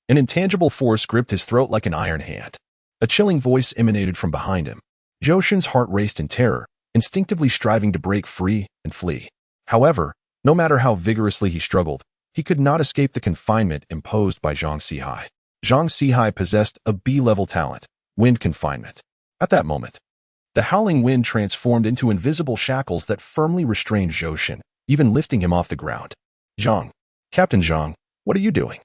an intangible force gripped his throat like an iron hand. A chilling voice emanated from behind him. Exhaustion's heart raced in terror, instinctively striving to break free and flee. However, no matter how vigorously he struggled, he could not escape the confinement imposed by Zhang Sihai. Zhang Sihai possessed a B-level talent, wind confinement. At that moment, the howling wind transformed into invisible shackles that firmly restrained Exhaustion, even lifting him off the ground. Zhang, Captain Zhang, what are you doing?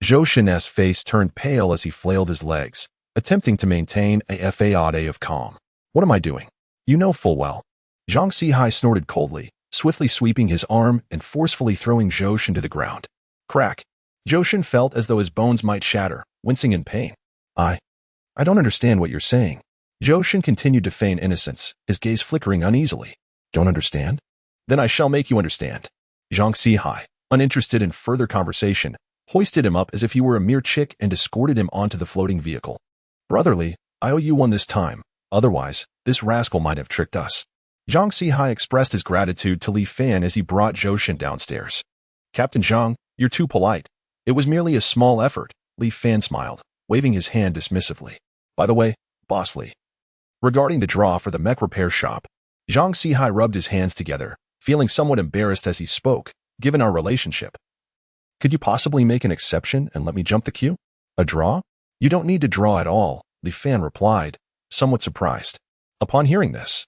Exhaustion's face turned pale as he flailed his legs, attempting to maintain a facade of calm. What am I doing? You know full well. Zhang Sihai snorted coldly, swiftly sweeping his arm and forcefully throwing Exhaustion to the ground. Crack. Exhaustion felt as though his bones might shatter, wincing in pain. I don't understand what you're saying. Exhaustion continued to feign innocence, his gaze flickering uneasily. Don't understand? Then I shall make you understand. Zhang Sihai, uninterested in further conversation, hoisted him up as if he were a mere chick and escorted him onto the floating vehicle. Brotherly, I owe you one this time. Otherwise, this rascal might have tricked us. Zhang Sihai expressed his gratitude to Li Fan as he brought Zhou downstairs. Captain Zhang, you're too polite. It was merely a small effort, Li Fan smiled, waving his hand dismissively. By the way, Boss Li. Regarding the draw for the mech repair shop, Zhang Sihai rubbed his hands together, feeling somewhat embarrassed as he spoke, given our relationship. Could you possibly make an exception and let me jump the queue? A draw? You don't need to draw at all, Li Fan replied, somewhat surprised. Upon hearing this,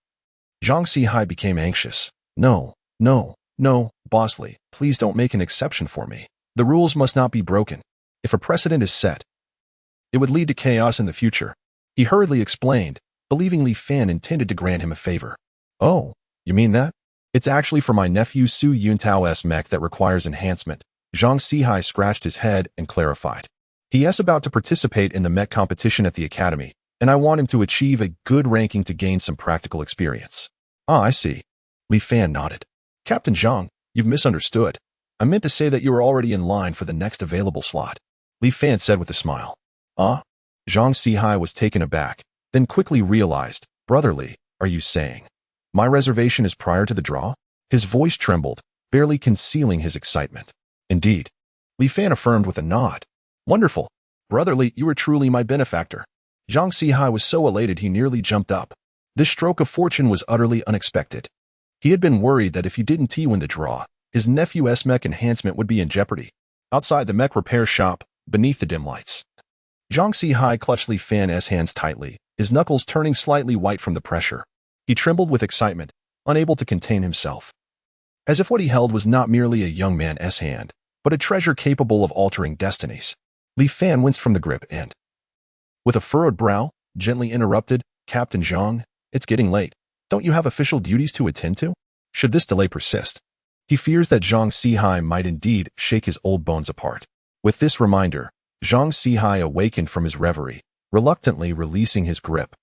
Zhang Sihai became anxious. No, Boss Li, please don't make an exception for me. The rules must not be broken. If a precedent is set, it would lead to chaos in the future. He hurriedly explained, believing Li Fan intended to grant him a favor. Oh, you mean that? It's actually for my nephew Su Yuntao's mech that requires enhancement. Zhang Sihai scratched his head and clarified. He is about to participate in the mech competition at the academy, and I want him to achieve a good ranking to gain some practical experience. Ah, I see. Li Fan nodded. Captain Zhang, you've misunderstood. I meant to say that you are already in line for the next available slot. Li Fan said with a smile. Ah? Zhang Sihai was taken aback, then quickly realized, Brother Li, are you saying my reservation is prior to the draw? His voice trembled, barely concealing his excitement. Indeed. Li Fan affirmed with a nod. Wonderful. Brother Li, you are truly my benefactor. Zhang Sihai was so elated he nearly jumped up. This stroke of fortune was utterly unexpected. He had been worried that if he didn't win the draw, his nephew's mech enhancement would be in jeopardy. Outside the mech repair shop, beneath the dim lights, Zhang Sihai clutched Li Fan's hands tightly, his knuckles turning slightly white from the pressure. He trembled with excitement, unable to contain himself. As if what he held was not merely a young man's hand, but a treasure capable of altering destinies. Li Fan winced from the grip and, with a furrowed brow, gently interrupted, Captain Zhang, it's getting late. Don't you have official duties to attend to? Should this delay persist? He fears that Zhang Sihai might indeed shake his old bones apart. With this reminder, Zhang Sihai awakened from his reverie, reluctantly releasing his grip.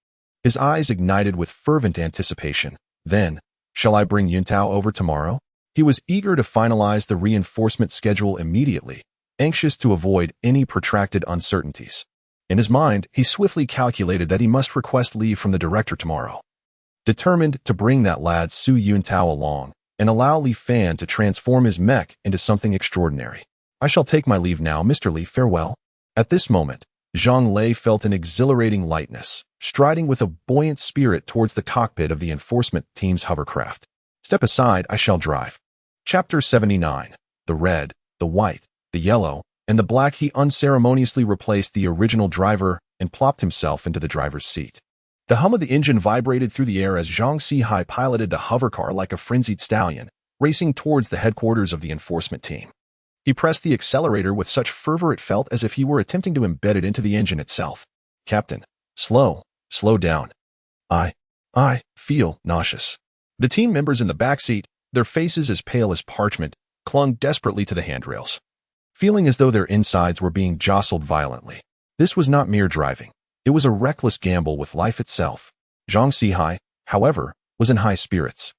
His eyes ignited with fervent anticipation. Then, shall I bring Yuntao over tomorrow? He was eager to finalize the reinforcement schedule immediately, anxious to avoid any protracted uncertainties. In his mind, he swiftly calculated that he must request leave from the director tomorrow. Determined to bring that lad Su Yuntao along and allow Li Fan to transform his mech into something extraordinary. I shall take my leave now, Mr. Li, farewell. At this moment, Zhang Lei felt an exhilarating lightness, striding with a buoyant spirit towards the cockpit of the enforcement team's hovercraft. Step aside, I shall drive. Chapter 79. The red, the white, the yellow, and the black. He unceremoniously replaced the original driver and plopped himself into the driver's seat. The hum of the engine vibrated through the air as Zhang Sihai piloted the hovercar like a frenzied stallion, racing towards the headquarters of the enforcement team. He pressed the accelerator with such fervor it felt as if he were attempting to embed it into the engine itself. Captain, slow down. I feel nauseous. The team members in the backseat, their faces as pale as parchment, clung desperately to the handrails, feeling as though their insides were being jostled violently. This was not mere driving. It was a reckless gamble with life itself. Zhang Sihai, however, was in high spirits,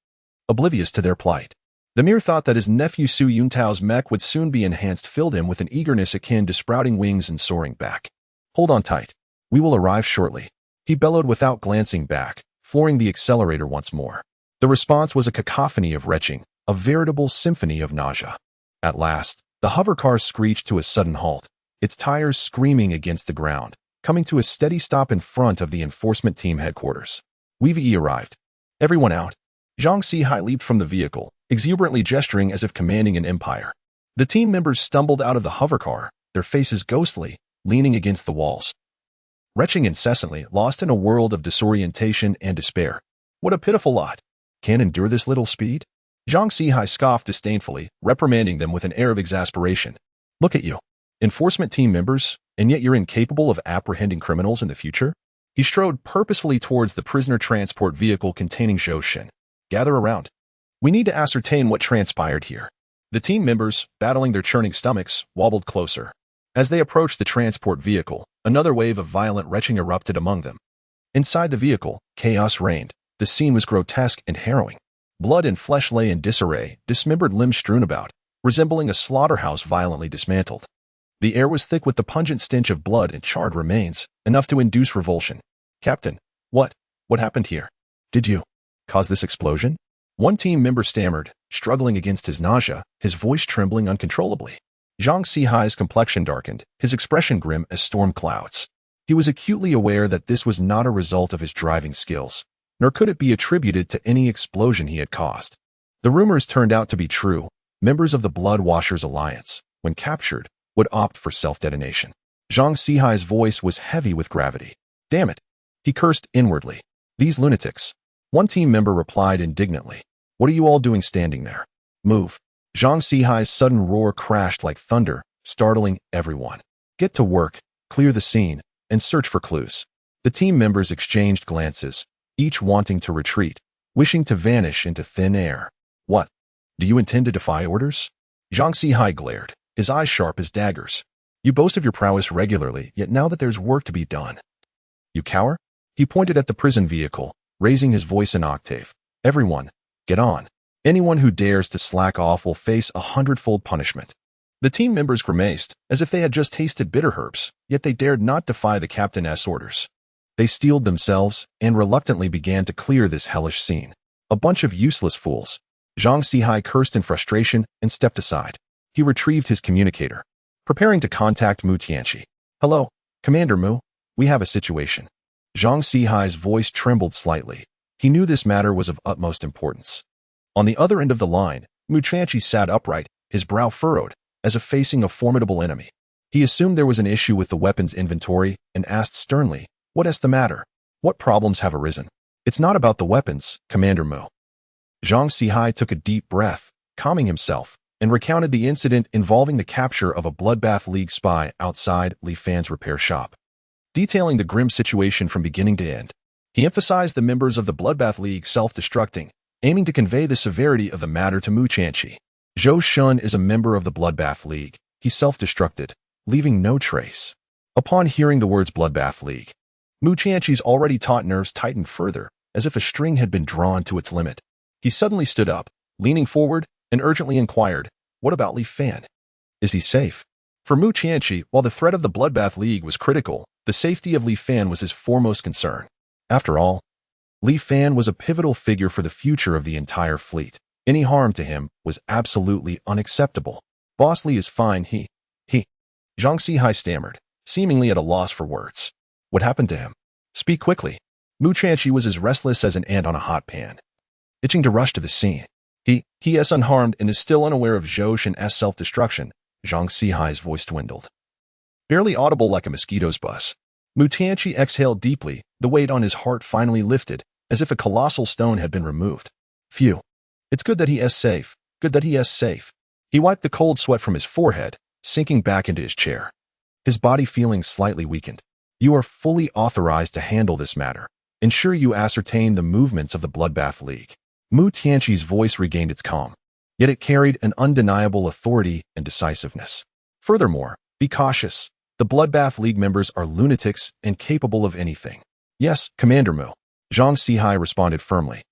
oblivious to their plight. The mere thought that his nephew Su Yuntao's mech would soon be enhanced filled him with an eagerness akin to sprouting wings and soaring back. Hold on tight. We will arrive shortly. He bellowed without glancing back, flooring the accelerator once more. The response was a cacophony of retching, a veritable symphony of nausea. At last, the hovercar screeched to a sudden halt, its tires screaming against the ground, coming to a steady stop in front of the enforcement team headquarters. We've arrived. Everyone out. Zhang Sihai leaped from the vehicle, exuberantly gesturing as if commanding an empire. The team members stumbled out of the hovercar, their faces ghostly, leaning against the walls, retching incessantly, lost in a world of disorientation and despair. What a pitiful lot. Can't endure this little speed? Zhang Sihai scoffed disdainfully, reprimanding them with an air of exasperation. Look at you. Enforcement team members, and yet you're incapable of apprehending criminals in the future? He strode purposefully towards the prisoner transport vehicle containing Zhou Shen. Gather around. We need to ascertain what transpired here. The team members, battling their churning stomachs, wobbled closer. As they approached the transport vehicle, another wave of violent retching erupted among them. Inside the vehicle, chaos reigned. The scene was grotesque and harrowing. Blood and flesh lay in disarray, dismembered limbs strewn about, resembling a slaughterhouse violently dismantled. The air was thick with the pungent stench of blood and charred remains, enough to induce revulsion. Captain, what happened here? Did you cause this explosion? One team member stammered, struggling against his nausea, his voice trembling uncontrollably. Zhang Sihai's complexion darkened, his expression grim as storm clouds. He was acutely aware that this was not a result of his driving skills, nor could it be attributed to any explosion he had caused. The rumors turned out to be true. Members of the Blood Washers Alliance, when captured, would opt for self-detonation. Zhang Sihai's voice was heavy with gravity. Damn it! He cursed inwardly. These lunatics. One team member replied indignantly. What are you all doing standing there? Move. Zhang Sihai's sudden roar crashed like thunder, startling everyone. Get to work, clear the scene, and search for clues. The team members exchanged glances, each wanting to retreat, wishing to vanish into thin air. What? Do you intend to defy orders? Zhang Sihai glared, his eyes sharp as daggers. You boast of your prowess regularly, yet now that there's work to be done. You cower? He pointed at the prison vehicle, raising his voice an octave. Everyone, get on. Anyone who dares to slack off will face 100-fold punishment. The team members grimaced, as if they had just tasted bitter herbs, yet they dared not defy the captain's orders. They steeled themselves and reluctantly began to clear this hellish scene. A bunch of useless fools. Zhang Sihai cursed in frustration and stepped aside. He retrieved his communicator, preparing to contact Mu Tianqi. Hello, Commander Mu. We have a situation. Zhang Sihai's voice trembled slightly. He knew this matter was of utmost importance. On the other end of the line, Mu Tianqi sat upright, his brow furrowed, as if facing a formidable enemy. He assumed there was an issue with the weapons inventory and asked sternly, What's the matter? What problems have arisen? It's not about the weapons, Commander Mu. Zhang Sihai took a deep breath, calming himself, and recounted the incident involving the capture of a Bloodbath League spy outside Li Fan's repair shop. Detailing the grim situation from beginning to end, he emphasized the members of the Bloodbath League self-destructing, aiming to convey the severity of the matter to Mu Tianqi. Zhou Shun is a member of the Bloodbath League. He self-destructed, leaving no trace. Upon hearing the words Bloodbath League, Mu Tianqi's already taut nerves tightened further, as if a string had been drawn to its limit. He suddenly stood up, leaning forward, and urgently inquired, What about Li Fan? Is he safe? For Mu Tianqi, while the threat of the Bloodbath League was critical, the safety of Li Fan was his foremost concern. After all, Li Fan was a pivotal figure for the future of the entire fleet. Any harm to him was absolutely unacceptable. Boss Li is fine, he. Zhang Sihai stammered, seemingly at a loss for words. What happened to him? Speak quickly. Mu Tianqi was as restless as an ant on a hot pan, itching to rush to the scene. He is unharmed and is still unaware of Zhou Shun's self-destruction. Zhang Sihai's voice dwindled, barely audible like a mosquito's buzz. Mu Tianqi exhaled deeply, the weight on his heart finally lifted, as if a colossal stone had been removed. Phew. It's good that he is safe. Good that he is safe. He wiped the cold sweat from his forehead, sinking back into his chair, his body feeling slightly weakened. You are fully authorized to handle this matter. Ensure you ascertain the movements of the Bloodbath League. Mu Tianqi's voice regained its calm, yet it carried an undeniable authority and decisiveness. Furthermore, be cautious. The Bloodbath League members are lunatics and capable of anything. Yes, Commander Mu. Zhang Sihai responded firmly,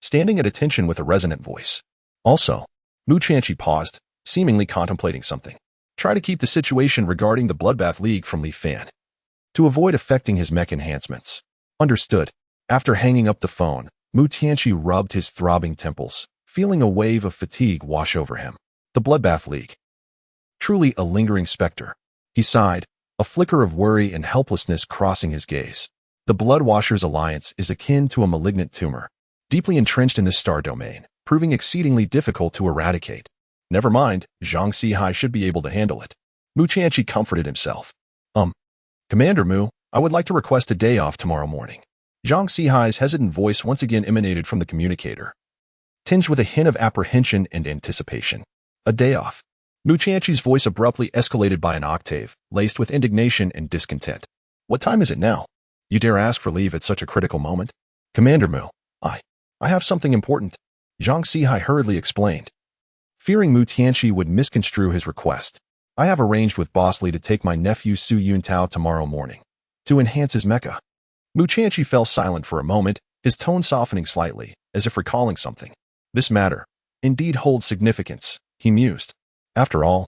standing at attention with a resonant voice. Also, Mu Tianqi paused, seemingly contemplating something. Try to keep the situation regarding the Bloodbath League from Li Fan, to avoid affecting his mech enhancements. Understood. After hanging up the phone, Mu Tianqi rubbed his throbbing temples, feeling a wave of fatigue wash over him. The Bloodbath League. Truly a lingering specter. He sighed, a flicker of worry and helplessness crossing his gaze. The Blood Washers Alliance is akin to a malignant tumor, deeply entrenched in this star domain, proving exceedingly difficult to eradicate. Never mind, Zhang Sihai should be able to handle it. Mu Tianqi comforted himself. Commander Mu, I would like to request a day off tomorrow morning. Zhang Sihai's hesitant voice once again emanated from the communicator, tinged with a hint of apprehension and anticipation. A day off. Mu Tianqi's voice abruptly escalated by an octave, laced with indignation and discontent. What time is it now? You dare ask for leave at such a critical moment? Commander Mu, I have something important. Zhang Sihai hurriedly explained, fearing Mu Tianqi would misconstrue his request. I have arranged with Boss Li to take my nephew Su Yuntao tomorrow morning, to enhance his mecha. Mu Tianqi fell silent for a moment, his tone softening slightly, as if recalling something. This matter indeed holds significance, he mused. After all,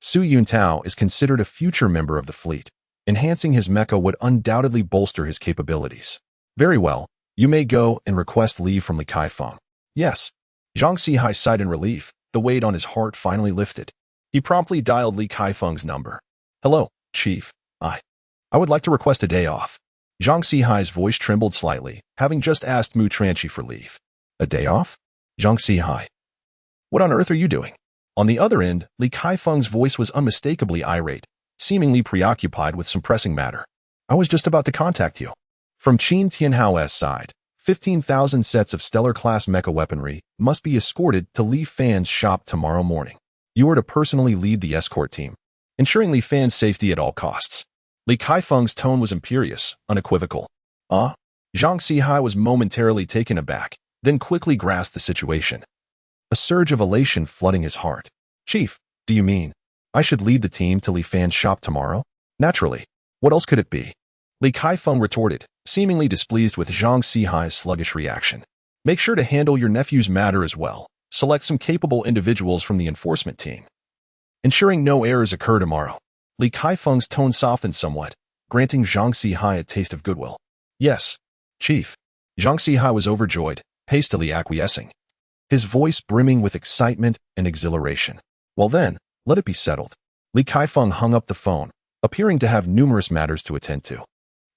Su Yuntao is considered a future member of the fleet. Enhancing his mecha would undoubtedly bolster his capabilities. Very well, you may go and request leave from Li Kaifeng. Yes. Zhang Xihai sighed in relief. The weight on his heart finally lifted. He promptly dialed Li Kaifeng's number. Hello, Chief. I would like to request a day off. Zhang Xihai's voice trembled slightly, having just asked Mu Tranchi for leave. A day off? Zhang Xihai. What on earth are you doing? On the other end, Li Kaifeng's voice was unmistakably irate, seemingly preoccupied with some pressing matter. I was just about to contact you. From Qin Tianhao's side, 15,000 sets of Stellar-class mecha weaponry must be escorted to Li Fan's shop tomorrow morning. You are to personally lead the escort team, ensuring Li Fan's safety at all costs. Li Kaifeng's tone was imperious, unequivocal. Zhang Xihai was momentarily taken aback, then quickly grasped the situation. A surge of elation flooding his heart. Chief, do you mean I should lead the team to Li Fan's shop tomorrow? Naturally. What else could it be? Li Kaifeng retorted, seemingly displeased with Zhang Xihai's sluggish reaction. Make sure to handle your nephew's matter as well. Select some capable individuals from the enforcement team, ensuring no errors occur tomorrow. Li Kaifeng's tone softened somewhat, granting Zhang Xihai a taste of goodwill. Yes, Chief. Zhang Xihai was overjoyed, hastily acquiescing, his voice brimming with excitement and exhilaration. Well then, let it be settled. Li Kaifeng hung up the phone, appearing to have numerous matters to attend to.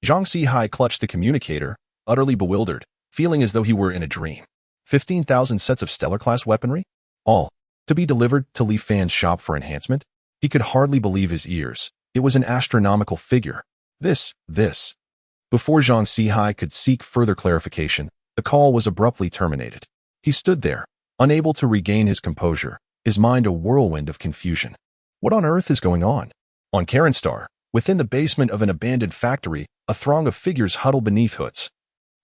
Zhang Xihai clutched the communicator, utterly bewildered, feeling as though he were in a dream. 15,000 sets of Stellar-class weaponry? All to be delivered to Li Fan's shop for enhancement? He could hardly believe his ears. It was an astronomical figure. This. Before Zhang Xihai could seek further clarification, the call was abruptly terminated. He stood there, unable to regain his composure, his mind a whirlwind of confusion. What on earth is going on? On Karenstar, within the basement of an abandoned factory, a throng of figures huddled beneath hoods.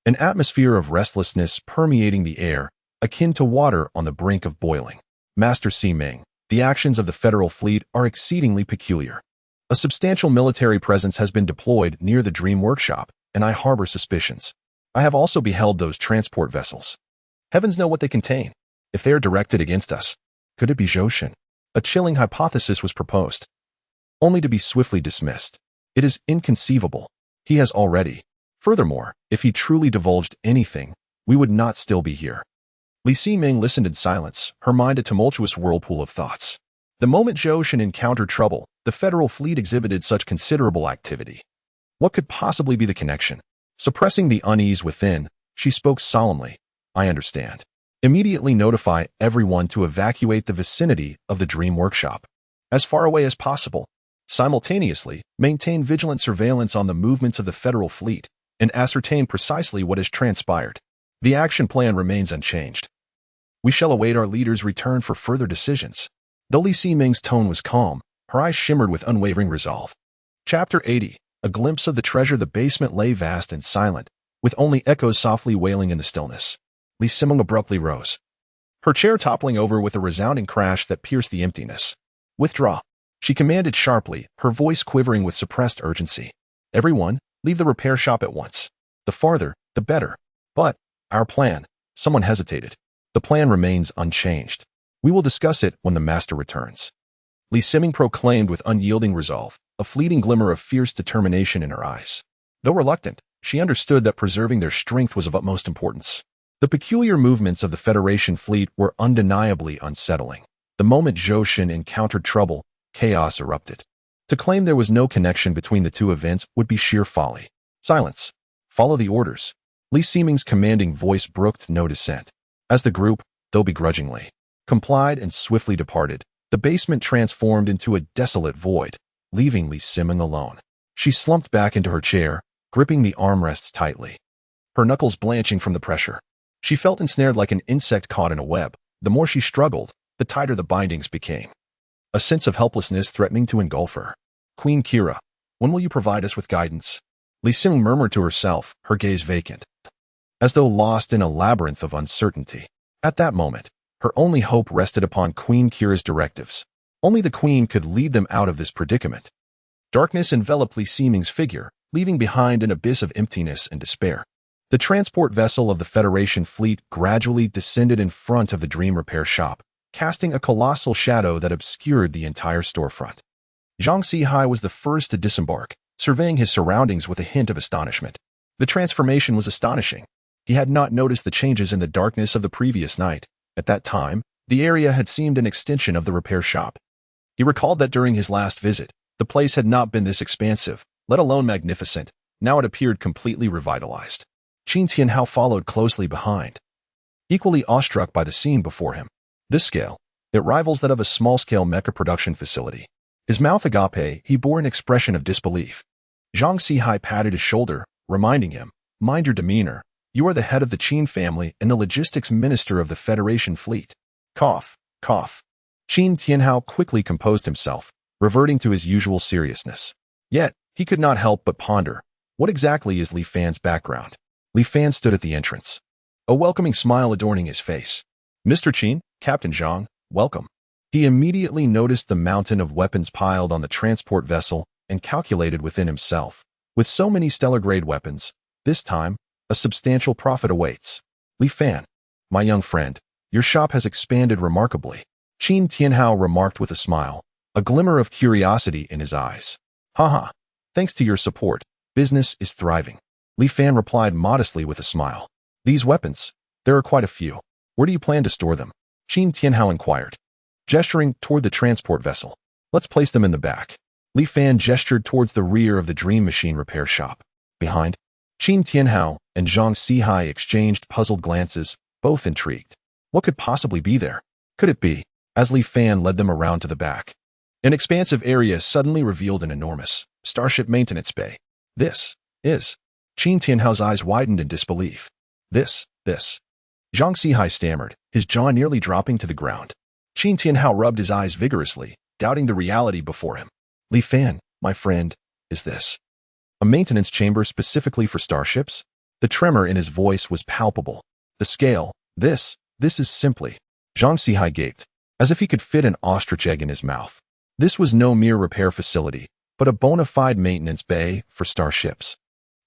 An atmosphere of restlessness permeating the air, akin to water on the brink of boiling. Master Ximeng, the actions of the Federal Fleet are exceedingly peculiar. A substantial military presence has been deployed near the Dream Workshop, and I harbor suspicions. I have also beheld those transport vessels. Heavens know what they contain. If they are directed against us, could it be Zhoshin? A chilling hypothesis was proposed, only to be swiftly dismissed. It is inconceivable. He has already. Furthermore, if he truly divulged anything, we would not still be here. Li Ximeng listened in silence, her mind a tumultuous whirlpool of thoughts. The moment Zhoshin encountered trouble, the Federal Fleet exhibited such considerable activity. What could possibly be the connection? Suppressing the unease within, she spoke solemnly. I understand. Immediately notify everyone to evacuate the vicinity of the Dream Workshop, as far away as possible. Simultaneously, maintain vigilant surveillance on the movements of the Federal Fleet and ascertain precisely what has transpired. The action plan remains unchanged. We shall await our leader's return for further decisions. Though Li Ximeng's tone was calm, her eyes shimmered with unwavering resolve. Chapter 80. A glimpse of the treasure. The basement lay vast and silent, with only echoes softly wailing in the stillness. Li Ximeng abruptly rose, her chair toppling over with a resounding crash that pierced the emptiness. Withdraw, she commanded sharply, her voice quivering with suppressed urgency. Everyone, leave the repair shop at once. The farther, the better. But our plan. Someone hesitated. The plan remains unchanged. We will discuss it when the master returns. Li Ximeng proclaimed with unyielding resolve, a fleeting glimmer of fierce determination in her eyes. Though reluctant, she understood that preserving their strength was of utmost importance. The peculiar movements of the Federation fleet were undeniably unsettling. The moment Zhoshin encountered trouble, chaos erupted. To claim there was no connection between the two events would be sheer folly. Silence. Follow the orders. Li Ximeng's commanding voice brooked no dissent. As the group, though begrudgingly, complied and swiftly departed, the basement transformed into a desolate void, leaving Li Ximeng alone. She slumped back into her chair, gripping the armrests tightly, her knuckles blanching from the pressure. She felt ensnared like an insect caught in a web. The more she struggled, the tighter the bindings became. A sense of helplessness threatening to engulf her. Queen Kira, when will you provide us with guidance? Li Ximeng murmured to herself, her gaze vacant, as though lost in a labyrinth of uncertainty. At that moment, her only hope rested upon Queen Kira's directives. Only the Queen could lead them out of this predicament. Darkness enveloped Li Ximeng's figure, leaving behind an abyss of emptiness and despair. The transport vessel of the Federation fleet gradually descended in front of the Dream Repair Shop, casting a colossal shadow that obscured the entire storefront. Zhang Xihai was the first to disembark, surveying his surroundings with a hint of astonishment. The transformation was astonishing. He had not noticed the changes in the darkness of the previous night. At that time, the area had seemed an extension of the repair shop. He recalled that during his last visit, the place had not been this expansive, let alone magnificent. Now it appeared completely revitalized. Qin Tianhao followed closely behind, equally awestruck by the scene before him. This scale, it rivals that of a small-scale mecha production facility. His mouth agape, he bore an expression of disbelief. Zhang Sihai patted his shoulder, reminding him, "Mind your demeanor. You are the head of the Qin family and the logistics minister of the Federation fleet." Cough, cough. Qin Tianhao quickly composed himself, reverting to his usual seriousness. Yet, he could not help but ponder, what exactly is Li Fan's background? Li Fan stood at the entrance, a welcoming smile adorning his face. "Mr. Qin, Captain Zhang, welcome." He immediately noticed the mountain of weapons piled on the transport vessel and calculated within himself. With so many stellar-grade weapons, this time, a substantial profit awaits. "Li Fan, my young friend, your shop has expanded remarkably," Qin Tianhao remarked with a smile, a glimmer of curiosity in his eyes. "Haha, thanks to your support, business is thriving." Li Fan replied modestly with a smile. "These weapons, there are quite a few. Where do you plan to store them?" Qin Tianhao inquired, gesturing toward the transport vessel. "Let's place them in the back." Li Fan gestured towards the rear of the Dream Machine repair shop. Behind, Qin Tianhao and Zhang Sihai exchanged puzzled glances, both intrigued. What could possibly be there? Could it be, as Li Fan led them around to the back, an expansive area suddenly revealed an enormous starship maintenance bay. This is... Qin Tianhao's eyes widened in disbelief. This. Zhang Sihai stammered, his jaw nearly dropping to the ground. Qin Tianhao rubbed his eyes vigorously, doubting the reality before him. "Li Fan, my friend, is this a maintenance chamber specifically for starships?" The tremor in his voice was palpable. "The scale, this is simply..." Zhang Sihai gaped, as if he could fit an ostrich egg in his mouth. This was no mere repair facility, but a bona fide maintenance bay for starships,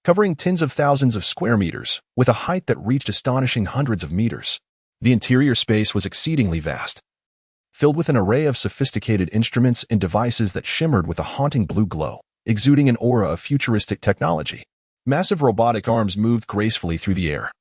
covering tens of thousands of square meters, with a height that reached astonishing hundreds of meters. The interior space was exceedingly vast, filled with an array of sophisticated instruments and devices that shimmered with a haunting blue glow, exuding an aura of futuristic technology. Massive robotic arms moved gracefully through the air,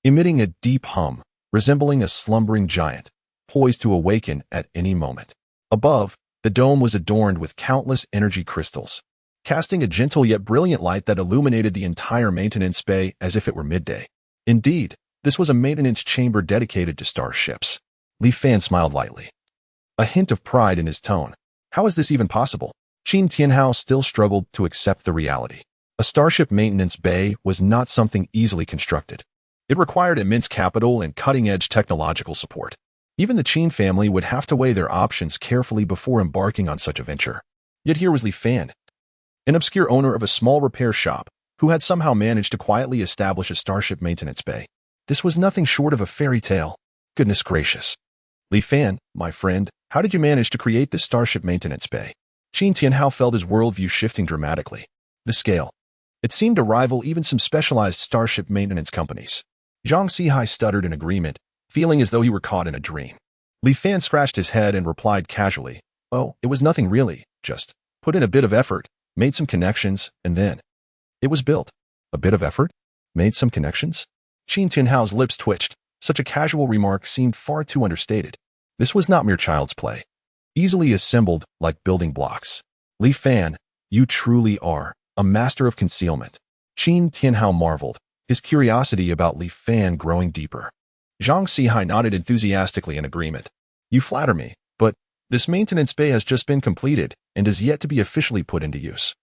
emitting a deep hum, resembling a slumbering giant, poised to awaken at any moment. Above, the dome was adorned with countless energy crystals, casting a gentle yet brilliant light that illuminated the entire maintenance bay as if it were midday. Indeed, this was a maintenance chamber dedicated to starships. Li Fan smiled lightly, a hint of pride in his tone. How is this even possible? Qin Tianhao still struggled to accept the reality. A starship maintenance bay was not something easily constructed. It required immense capital and cutting-edge technological support. Even the Qin family would have to weigh their options carefully before embarking on such a venture. Yet here was Li Fan, an obscure owner of a small repair shop, who had somehow managed to quietly establish a starship maintenance bay. This was nothing short of a fairy tale. Goodness gracious. "Li Fan, my friend, how did you manage to create this starship maintenance bay?" Qin Tianhao felt his worldview shifting dramatically. The scale, it seemed to rival even some specialized starship maintenance companies. Zhang Sihai stuttered in agreement, feeling as though he were caught in a dream. Li Fan scratched his head and replied casually, "Oh, it was nothing really, just put in a bit of effort, made some connections, and then it was built." "A bit of effort? Made some connections?" Qin Tianhao's lips twitched. Such a casual remark seemed far too understated. This was not mere child's play, easily assembled like building blocks. "Li Fan, you truly are a master of concealment." Qin Tianhao marveled, his curiosity about Li Fan growing deeper. Zhang Sihai nodded enthusiastically in agreement. "You flatter me, but this maintenance bay has just been completed and is yet to be officially put into use."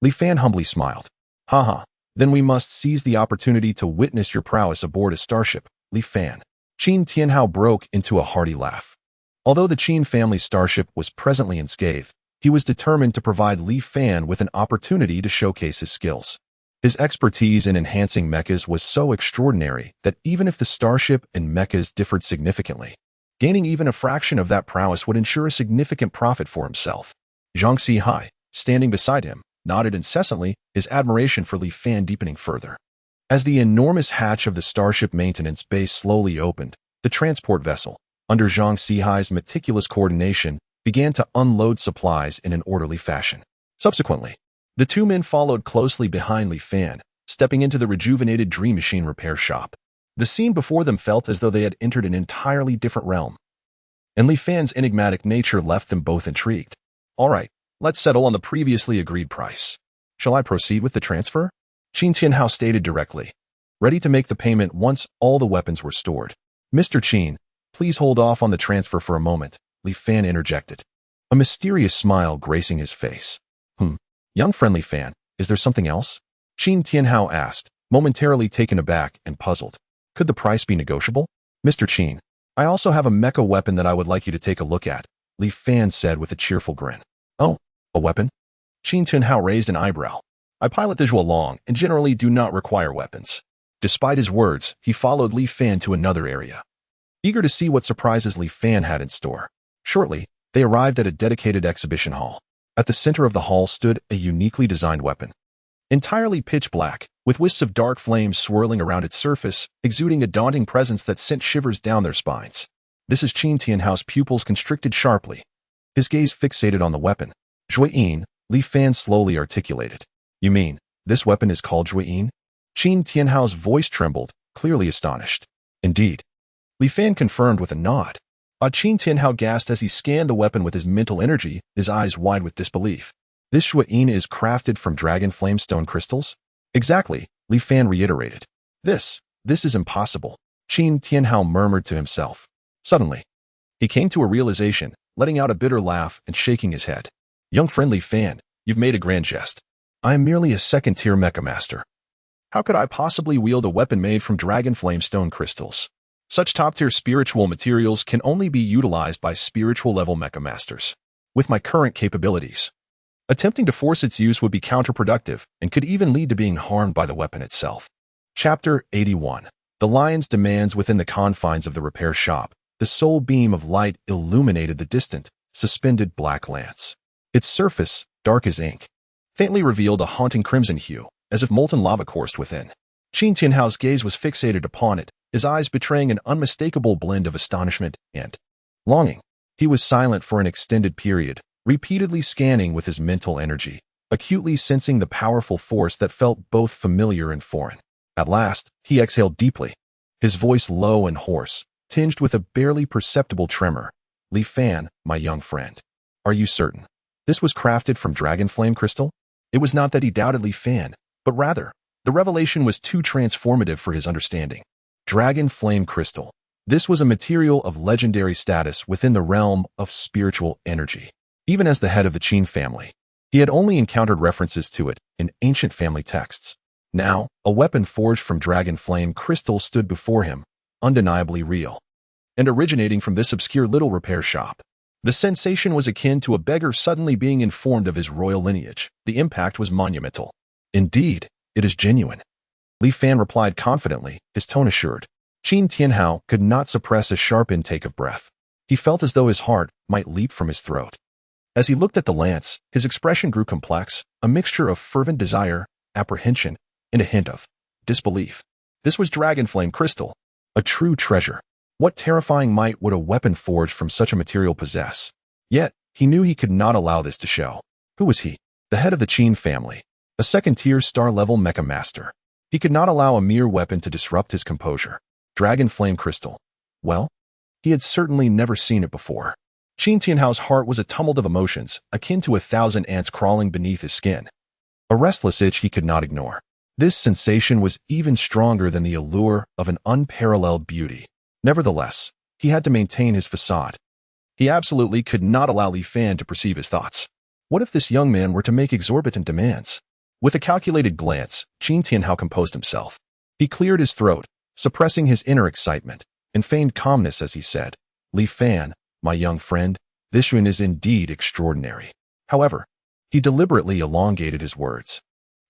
Li Fan humbly smiled. "Haha, then we must seize the opportunity to witness your prowess aboard a starship, Li Fan." Qin Tianhao broke into a hearty laugh. Although the Qin family starship was presently unscathed, he was determined to provide Li Fan with an opportunity to showcase his skills. His expertise in enhancing mechas was so extraordinary that even if the starship and mechas differed significantly, gaining even a fraction of that prowess would ensure a significant profit for himself. Zhang Sihai, standing beside him, nodded incessantly, his admiration for Li Fan deepening further. As the enormous hatch of the starship maintenance bay slowly opened, the transport vessel, under Zhang Sihai's meticulous coordination, began to unload supplies in an orderly fashion. Subsequently, The two men followed closely behind Li Fan, stepping into the rejuvenated Dream Machine repair shop. The scene before them felt as though they had entered an entirely different realm, and Li Fan's enigmatic nature left them both intrigued. All right, let's settle on the previously agreed price. Shall I proceed with the transfer? Qin Tianhao stated directly, ready to make the payment once all the weapons were stored. Mr. Qin, please hold off on the transfer for a moment, Li Fan interjected, a mysterious smile gracing his face. Young friendly Fan, is there something else? Qin Tianhao asked, momentarily taken aback and puzzled. Could the price be negotiable? Mr. Qin, I also have a mecha weapon that I would like you to take a look at, Li Fan said with a cheerful grin. Oh, a weapon? Qin Tianhao raised an eyebrow. I pilot the along and generally do not require weapons. Despite his words, he followed Li Fan to another area, eager to see what surprises Li Fan had in store. Shortly, they arrived at a dedicated exhibition hall. At the center of the hall stood a uniquely designed weapon, entirely pitch black, with wisps of dark flames swirling around its surface, exuding a daunting presence that sent shivers down their spines. This is Qin Tianhao's pupils constricted sharply, his gaze fixated on the weapon. Zhuiyin, Li Fan slowly articulated. You mean, this weapon is called Zhuiyin? Qin Tianhao's voice trembled, clearly astonished. Indeed. Li Fan confirmed with a nod. Qin Tianhao gasped as he scanned the weapon with his mental energy, his eyes wide with disbelief. This Zhuiyin is crafted from dragon flamestone crystals? Exactly, Li Fan reiterated. This is impossible, Qin Tianhao murmured to himself. Suddenly, he came to a realization, letting out a bitter laugh and shaking his head. Young friendly Fan, you've made a grand jest. I am merely a second-tier mecha master. How could I possibly wield a weapon made from dragon flamestone crystals? Such top-tier spiritual materials can only be utilized by spiritual-level mecha masters. With my current capabilities, attempting to force its use would be counterproductive and could even lead to being harmed by the weapon itself. Chapter 81. The lion's demands. Within the confines of the repair shop, the sole beam of light illuminated the distant, suspended black lance. Its surface, dark as ink, faintly revealed a haunting crimson hue, as if molten lava coursed within. Qin Tianhao's gaze was fixated upon it, his eyes betraying an unmistakable blend of astonishment and longing. He was silent for an extended period, repeatedly scanning with his mental energy, acutely sensing the powerful force that felt both familiar and foreign. At last, he exhaled deeply, his voice low and hoarse, tinged with a barely perceptible tremor. Li Fan, my young friend, are you certain this was crafted from dragon flame crystal? It was not that he doubted Li Fan, but rather, the revelation was too transformative for his understanding. Dragon flame crystal. This was a material of legendary status within the realm of spiritual energy. Even as the head of the Qin family, he had only encountered references to it in ancient family texts. Now, a weapon forged from dragon flame crystal stood before him, undeniably real, and originating from this obscure little repair shop. The sensation was akin to a beggar suddenly being informed of his royal lineage. The impact was monumental. Indeed, it is genuine, Li Fan replied confidently, his tone assured. Qin Tianhao could not suppress a sharp intake of breath. He felt as though his heart might leap from his throat. As he looked at the lance, his expression grew complex, a mixture of fervent desire, apprehension, and a hint of disbelief. This was dragon flame crystal, a true treasure. What terrifying might would a weapon forged from such a material possess? Yet, he knew he could not allow this to show. Who was he? The head of the Qin family, a second-tier star-level mecha master. He could not allow a mere weapon to disrupt his composure. Dragon flame crystal. Well, he had certainly never seen it before. Qin Tianhao's heart was a tumult of emotions, akin to 1,000 ants crawling beneath his skin. A restless itch he could not ignore. This sensation was even stronger than the allure of an unparalleled beauty. Nevertheless, he had to maintain his facade. He absolutely could not allow Li Fan to perceive his thoughts. What if this young man were to make exorbitant demands? With a calculated glance, Qin Tianhao composed himself. He cleared his throat, suppressing his inner excitement, and feigned calmness as he said, Li Fan, my young friend, this one is indeed extraordinary. However, he deliberately elongated his words,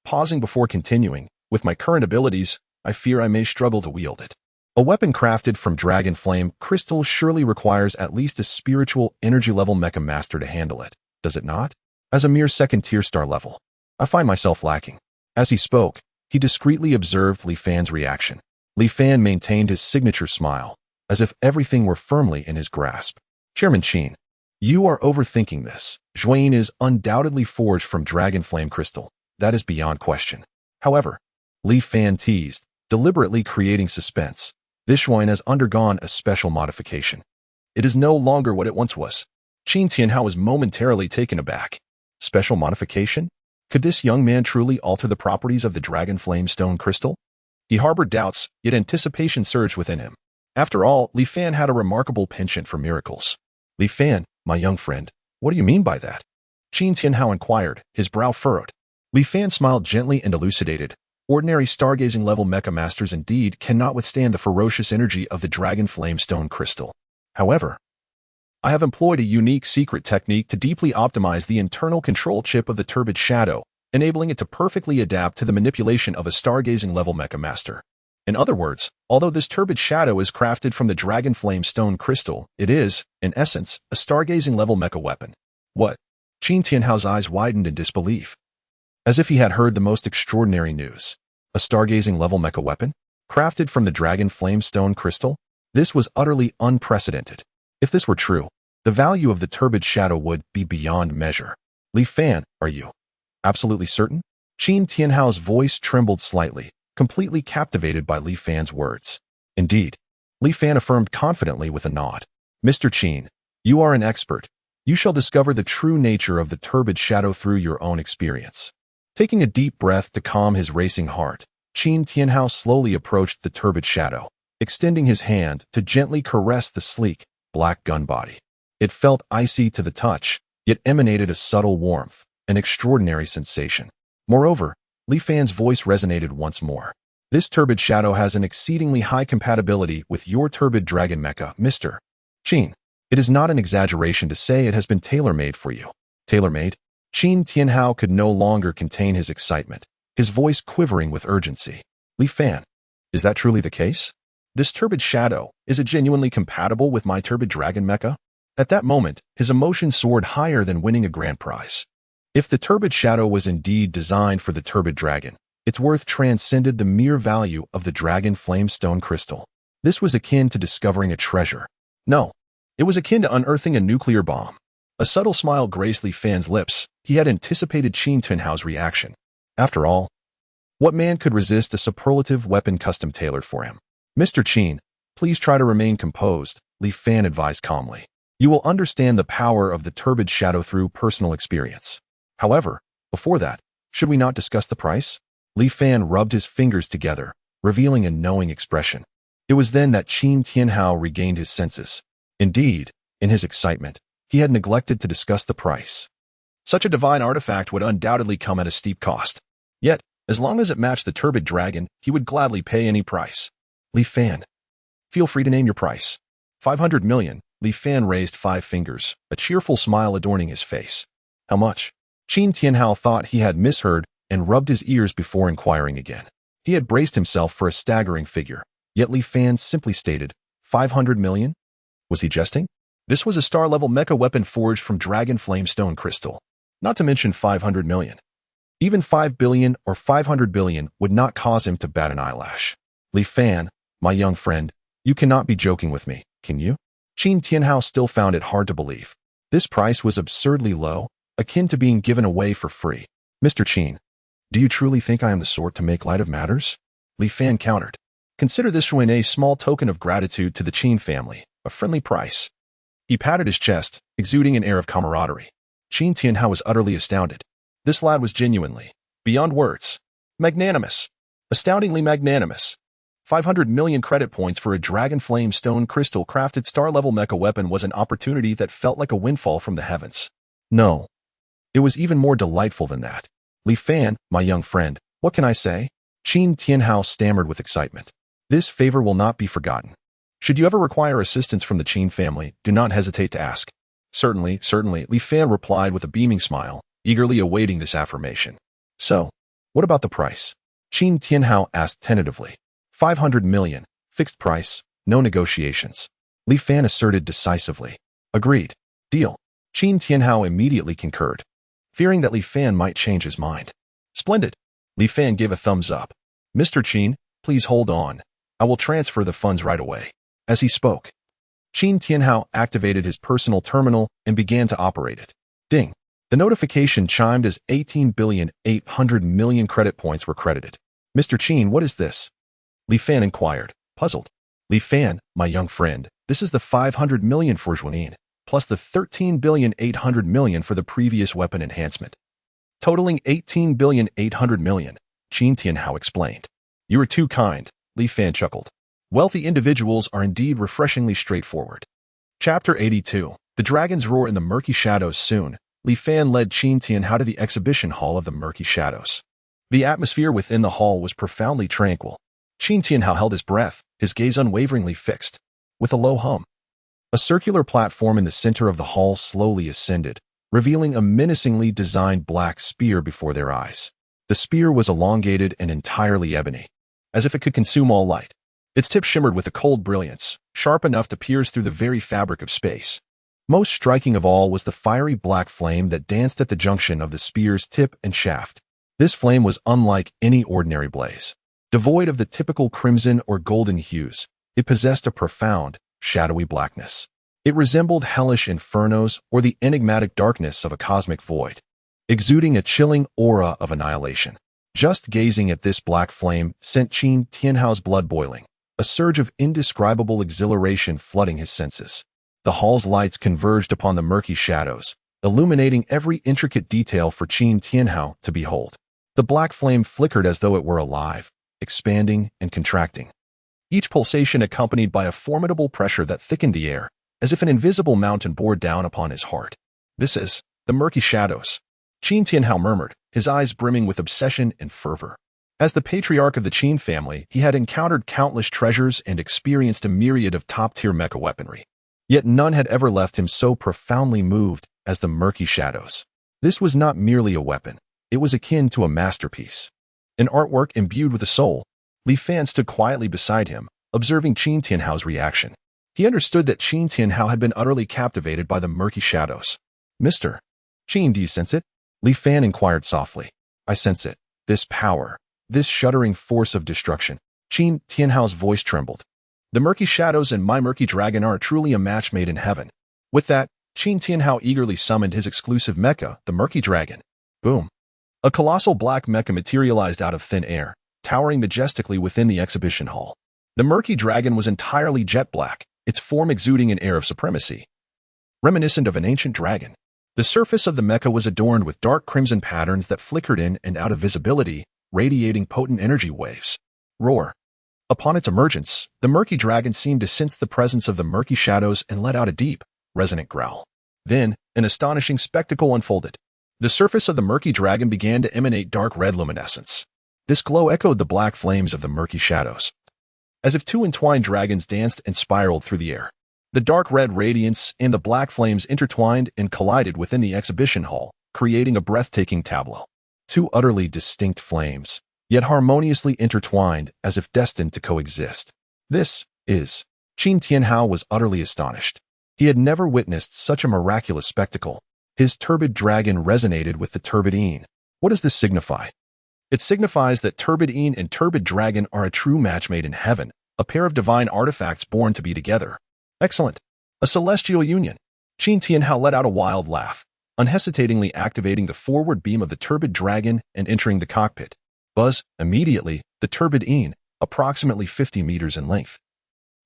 pausing before continuing, with my current abilities, I fear I may struggle to wield it. A weapon crafted from dragon flame crystal surely requires at least a spiritual energy-level mecha master to handle it, does it not? As a mere second-tier star level, I find myself lacking. As he spoke, he discreetly observed Li Fan's reaction. Li Fan maintained his signature smile, as if everything were firmly in his grasp. Chairman Qin, you are overthinking this. Zhuiyin is undoubtedly forged from dragon flame crystal. that is beyond question. However, Li Fan teased, deliberately creating suspense. This shrine has undergone a special modification. It is no longer what it once was. Qin Tianhao was momentarily taken aback. Special modification? Could this young man truly alter the properties of the dragon flame stone crystal? He harbored doubts, yet anticipation surged within him. After all, Li Fan had a remarkable penchant for miracles. Li Fan, my young friend, what do you mean by that? Qin Tianhao inquired, his brow furrowed. Li Fan smiled gently and elucidated. Ordinary stargazing-level mecha masters indeed cannot withstand the ferocious energy of the dragon flame stone crystal. However, I have employed a unique secret technique to deeply optimize the internal control chip of the turbid shadow, enabling it to perfectly adapt to the manipulation of a stargazing-level mecha master. In other words, although this turbid shadow is crafted from the dragon flame stone crystal, it is, in essence, a stargazing-level mecha weapon. What? Qin Tianhao's eyes widened in disbelief. As if he had heard the most extraordinary news. A stargazing-level mecha weapon? Crafted from the dragon flame stone crystal? This was utterly unprecedented. If this were true, the value of the turbid shadow would be beyond measure. Li Fan, are you absolutely certain? Qin Tianhao's voice trembled slightly, completely captivated by Li Fan's words. Indeed, Li Fan affirmed confidently with a nod. Mr. Qin, you are an expert. You shall discover the true nature of the turbid shadow through your own experience. Taking a deep breath to calm his racing heart, Qin Tianhao slowly approached the turbid shadow, extending his hand to gently caress the sleek, black gun body. It felt icy to the touch, yet emanated a subtle warmth, an extraordinary sensation. Moreover, Li Fan's voice resonated once more. This turbid shadow has an exceedingly high compatibility with your turbid dragon mecha, Mr. Qin. It is not an exaggeration to say it has been tailor-made for you. Tailor-made? Qin Tianhao could no longer contain his excitement, his voice quivering with urgency. Li Fan, is that truly the case? This turbid shadow, is it genuinely compatible with my turbid dragon mecha? At that moment, his emotion soared higher than winning a grand prize. If the turbid shadow was indeed designed for the turbid dragon, its worth transcended the mere value of the dragon flame stone crystal. This was akin to discovering a treasure. No, it was akin to unearthing a nuclear bomb. A subtle smile graced Li Fan's lips. He had anticipated Qin Tianhao's reaction. After all, what man could resist a superlative weapon custom tailored for him? Mr. Qin, please try to remain composed, Li Fan advised calmly. You will understand the power of the turbid shadow through personal experience. However, before that, should we not discuss the price? Li Fan rubbed his fingers together, revealing a knowing expression. It was then that Qin Tianhao regained his senses. Indeed, in his excitement, he had neglected to discuss the price. Such a divine artifact would undoubtedly come at a steep cost. Yet, as long as it matched the turbid dragon, he would gladly pay any price. Li Fan, feel free to name your price. 500 million, Li Fan raised 5 fingers, a cheerful smile adorning his face. How much? Qin Tianhao thought he had misheard and rubbed his ears before inquiring again. He had braced himself for a staggering figure, yet Li Fan simply stated, 500 million? Was he jesting? This was a star-level mecha weapon forged from dragon flame stone crystal. Not to mention 500 million. Even 5 billion or 500 billion would not cause him to bat an eyelash. Li Fan, my young friend, you cannot be joking with me, can you? Qin Tianhao still found it hard to believe. This price was absurdly low, akin to being given away for free. Mr. Qin, do you truly think I am the sort to make light of matters? Li Fan countered. Consider this a small token of gratitude to the Qin family, a friendly price. He patted his chest, exuding an air of camaraderie. Qin Tianhao was utterly astounded. This lad was genuinely, beyond words, magnanimous. Astoundingly magnanimous. 500 million credit points for a dragon flame stone crystal crafted star-level mecha weapon was an opportunity that felt like a windfall from the heavens. No. It was even more delightful than that. Li Fan, my young friend, what can I say? Qin Tianhao stammered with excitement. This favor will not be forgotten. Should you ever require assistance from the Qin family, do not hesitate to ask. Certainly, certainly, Li Fan replied with a beaming smile, eagerly awaiting this affirmation. So, what about the price? Qin Tianhao asked tentatively. 500 million, fixed price, no negotiations. Li Fan asserted decisively. Agreed. Deal. Qin Tianhao immediately concurred, fearing that Li Fan might change his mind. Splendid. Li Fan gave a thumbs up. Mr. Qin, please hold on. I will transfer the funds right away. As he spoke, Qin Tianhao activated his personal terminal and began to operate it. Ding. The notification chimed as 18,800,000,000 credit points were credited. Mr. Qin, what is this? Li Fan inquired, puzzled. Li Fan, my young friend, this is the 500 million for Zhuanin, plus the 13,800,000,000 for the previous weapon enhancement. Totaling 18,800,000,000, Qin Tianhao explained. You are too kind, Li Fan chuckled. Wealthy individuals are indeed refreshingly straightforward. Chapter 82. The dragons roar in the murky shadows soon. Li Fan led Qin Tianhao to the exhibition hall of the murky shadows. The atmosphere within the hall was profoundly tranquil. Qin Tianhao held his breath, his gaze unwaveringly fixed. With a low hum, a circular platform in the center of the hall slowly ascended, revealing a menacingly designed black spear before their eyes. The spear was elongated and entirely ebony, as if it could consume all light. Its tip shimmered with a cold brilliance, sharp enough to pierce through the very fabric of space. Most striking of all was the fiery black flame that danced at the junction of the spear's tip and shaft. This flame was unlike any ordinary blaze. Devoid of the typical crimson or golden hues, it possessed a profound, shadowy blackness. It resembled hellish infernos or the enigmatic darkness of a cosmic void, exuding a chilling aura of annihilation. Just gazing at this black flame sent Qin Tianhao's blood boiling, a surge of indescribable exhilaration flooding his senses. The hall's lights converged upon the murky shadows, illuminating every intricate detail for Qin Tianhao to behold. The black flame flickered as though it were alive, expanding and contracting, each pulsation accompanied by a formidable pressure that thickened the air, as if an invisible mountain bore down upon his heart. This is the murky shadows, Qin Tianhao murmured, his eyes brimming with obsession and fervor. As the patriarch of the Qin family, he had encountered countless treasures and experienced a myriad of top-tier mecha weaponry. Yet none had ever left him so profoundly moved as the murky shadows. This was not merely a weapon. It was akin to a masterpiece. An artwork imbued with a soul. Li Fan stood quietly beside him, observing Qin Tianhao's reaction. He understood that Qin Tianhao had been utterly captivated by the murky shadows. Mr. Qin, do you sense it? Li Fan inquired softly. I sense it. This power. This shuddering force of destruction. Qin Tianhao's voice trembled. The murky shadows and my murky dragon are truly a match made in heaven. With that, Qin Tianhao eagerly summoned his exclusive mecha, the murky dragon. Boom. A colossal black mecha materialized out of thin air, towering majestically within the exhibition hall. The murky dragon was entirely jet black, its form exuding an air of supremacy, reminiscent of an ancient dragon. The surface of the mecha was adorned with dark crimson patterns that flickered in and out of visibility, radiating potent energy waves. Roar. Upon its emergence, the murky dragon seemed to sense the presence of the murky shadows and let out a deep, resonant growl. Then, an astonishing spectacle unfolded. The surface of the murky dragon began to emanate dark red luminescence. This glow echoed the black flames of the murky shadows, as if two entwined dragons danced and spiraled through the air. The dark red radiance and the black flames intertwined and collided within the exhibition hall, creating a breathtaking tableau. Two utterly distinct flames, yet harmoniously intertwined as if destined to coexist. This is... Qin Tianhao was utterly astonished. He had never witnessed such a miraculous spectacle. His turbid dragon resonated with the turbid Een. What does this signify? It signifies that turbid Een and turbid dragon are a true match made in heaven, a pair of divine artifacts born to be together. Excellent. A celestial union. Qin Tianhao let out a wild laugh, unhesitatingly activating the forward beam of the turbid dragon and entering the cockpit. Buzz, immediately, the turbid Een, approximately 50 meters in length,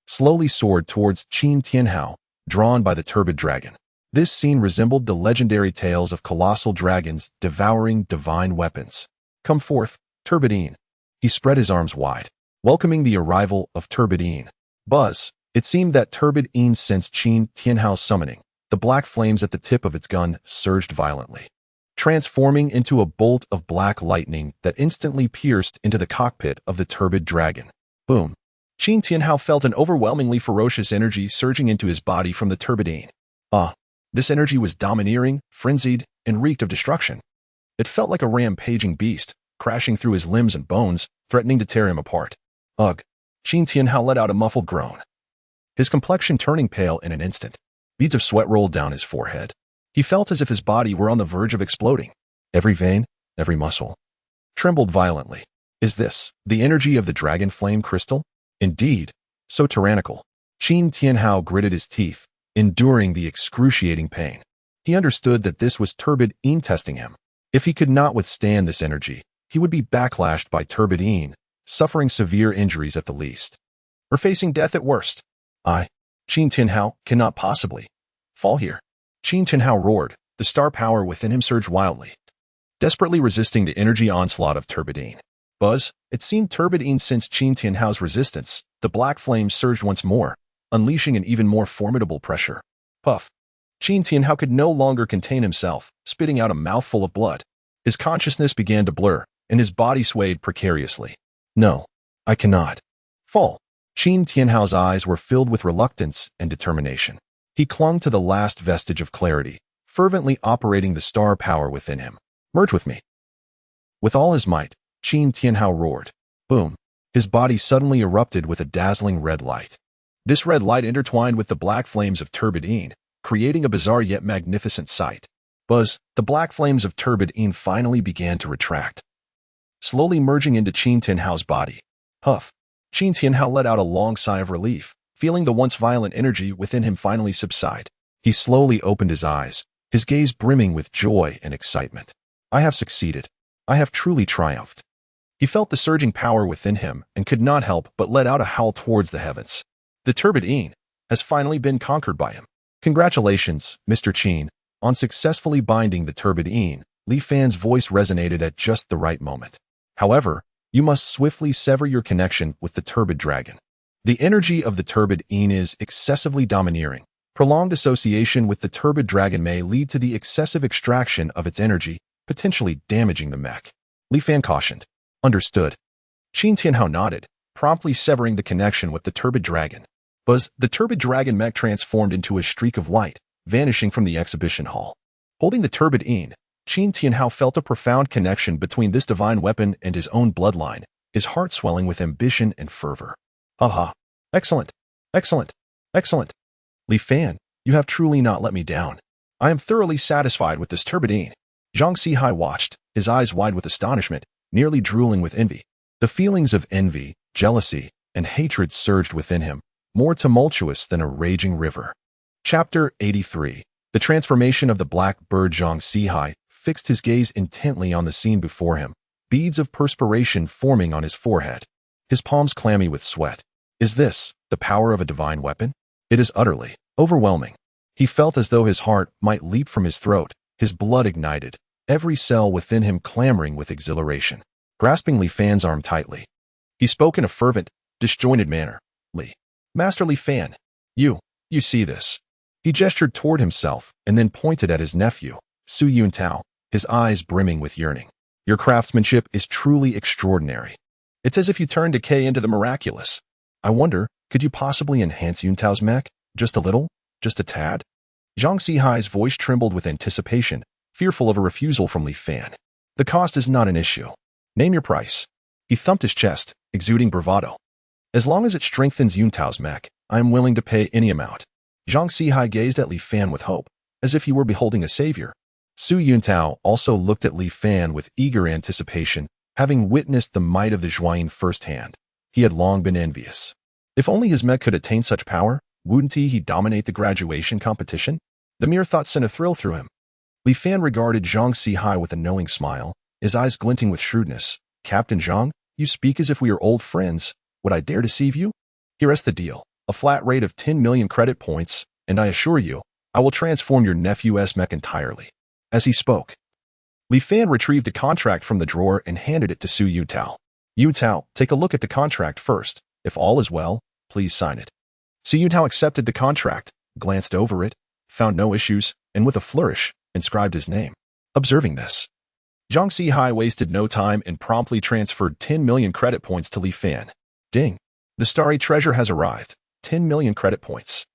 slowly soared towards Qin Tianhao, drawn by the turbid dragon. This scene resembled the legendary tales of colossal dragons devouring divine weapons. Come forth, turbid Een. He spread his arms wide, welcoming the arrival of turbid Een. Buzz. It seemed that turbid Een sensed Qin Tianhao's summoning. The black flames at the tip of its gun surged violently, transforming into a bolt of black lightning that instantly pierced into the cockpit of the turbid dragon. Boom. Qin Tianhao felt an overwhelmingly ferocious energy surging into his body from the turbid Een. This energy was domineering, frenzied, and reeked of destruction. It felt like a rampaging beast, crashing through his limbs and bones, threatening to tear him apart. Ugh. Qin Tianhao let out a muffled groan, his complexion turning pale in an instant. Beads of sweat rolled down his forehead. He felt as if his body were on the verge of exploding. Every vein, every muscle, trembled violently. Is this the energy of the dragon flame crystal? Indeed, so tyrannical. Qin Tianhao gritted his teeth, enduring the excruciating pain. He understood that this was Turbid Een testing him. If he could not withstand this energy, he would be backlashed by Turbid Een, suffering severe injuries at the least, or facing death at worst. I, Qin Tianhao, cannot possibly fall here. Qin Tianhao roared, the star power within him surged wildly, desperately resisting the energy onslaught of Turbid Een. Buzz, it seemed Turbid Een sensed Qin Tianhao's resistance. The black flames surged once more, unleashing an even more formidable pressure. Puff. Qin Tianhao could no longer contain himself, spitting out a mouthful of blood. His consciousness began to blur, and his body swayed precariously. No, I cannot fall. Qin Tianhao's eyes were filled with reluctance and determination. He clung to the last vestige of clarity, fervently operating the star power within him. Merge with me. With all his might, Qin Tianhao roared. Boom. His body suddenly erupted with a dazzling red light. This red light intertwined with the black flames of Turbid Een, creating a bizarre yet magnificent sight. Buzz, the black flames of Turbid Een finally began to retract, slowly merging into Qin Tianhao's body. Huff. Qin Tianhao let out a long sigh of relief, feeling the once violent energy within him finally subside. He slowly opened his eyes, his gaze brimming with joy and excitement. I have succeeded. I have truly triumphed. He felt the surging power within him and could not help but let out a howl towards the heavens. The Turbid Een has finally been conquered by him. Congratulations, Mr. Qin, on successfully binding the Turbid Een. Li Fan's voice resonated at just the right moment. However, you must swiftly sever your connection with the Turbid Dragon. The energy of the Turbid Een is excessively domineering. Prolonged association with the Turbid Dragon may lead to the excessive extraction of its energy, potentially damaging the mech. Li Fan cautioned. Understood. Qin Tianhao nodded, promptly severing the connection with the Turbid Dragon. Buzz, the Turbid Dragon mech transformed into a streak of light, vanishing from the exhibition hall. Holding the Turbid Een, Qin Tianhao felt a profound connection between this divine weapon and his own bloodline, his heart swelling with ambition and fervor. Haha. Excellent. Excellent. Excellent. Li Fan, you have truly not let me down. I am thoroughly satisfied with this Turbid Een. Zhang Sihai watched, his eyes wide with astonishment, nearly drooling with envy. The feelings of envy, jealousy, and hatred surged within him, more tumultuous than a raging river. Chapter 83. The transformation of the black bird. Zhang Sihai fixed his gaze intently on the scene before him, beads of perspiration forming on his forehead, his palms clammy with sweat. Is this the power of a divine weapon? It is utterly overwhelming. He felt as though his heart might leap from his throat, his blood ignited, every cell within him clamoring with exhilaration. Grasping Li Fan's arm tightly, he spoke in a fervent, disjointed manner. Master Li Fan, you see this. He gestured toward himself and then pointed at his nephew, Su Yuntao, his eyes brimming with yearning. Your craftsmanship is truly extraordinary. It's as if you turned decay into the miraculous. I wonder, could you possibly enhance Yuntao's mech? Just a little? Just a tad? Zhang Sihai's voice trembled with anticipation, fearful of a refusal from Li Fan. The cost is not an issue. Name your price. He thumped his chest, exuding bravado. As long as it strengthens Yuntao's mech, I am willing to pay any amount. Zhang Sihai gazed at Li Fan with hope, as if he were beholding a savior. Su Yuntao also looked at Li Fan with eager anticipation, having witnessed the might of the Zhuayin firsthand. He had long been envious. If only his mech could attain such power, wouldn't he dominate the graduation competition? The mere thought sent a thrill through him. Li Fan regarded Zhang Sihai with a knowing smile, his eyes glinting with shrewdness. Captain Zhang, you speak as if we are old friends. Would I dare deceive you? Here's the deal. A flat rate of 10 million credit points, and I assure you, I will transform your nephew's mech entirely. As he spoke, Li Fan retrieved a contract from the drawer and handed it to Su Yuntao. Yuntao, take a look at the contract first. If all is well, please sign it. Su Yuntao accepted the contract, glanced over it, found no issues, and with a flourish, inscribed his name. Observing this, Zhang Sihai wasted no time and promptly transferred 10 million credit points to Li Fan. Ding! The starry treasure has arrived. 10 million credit points.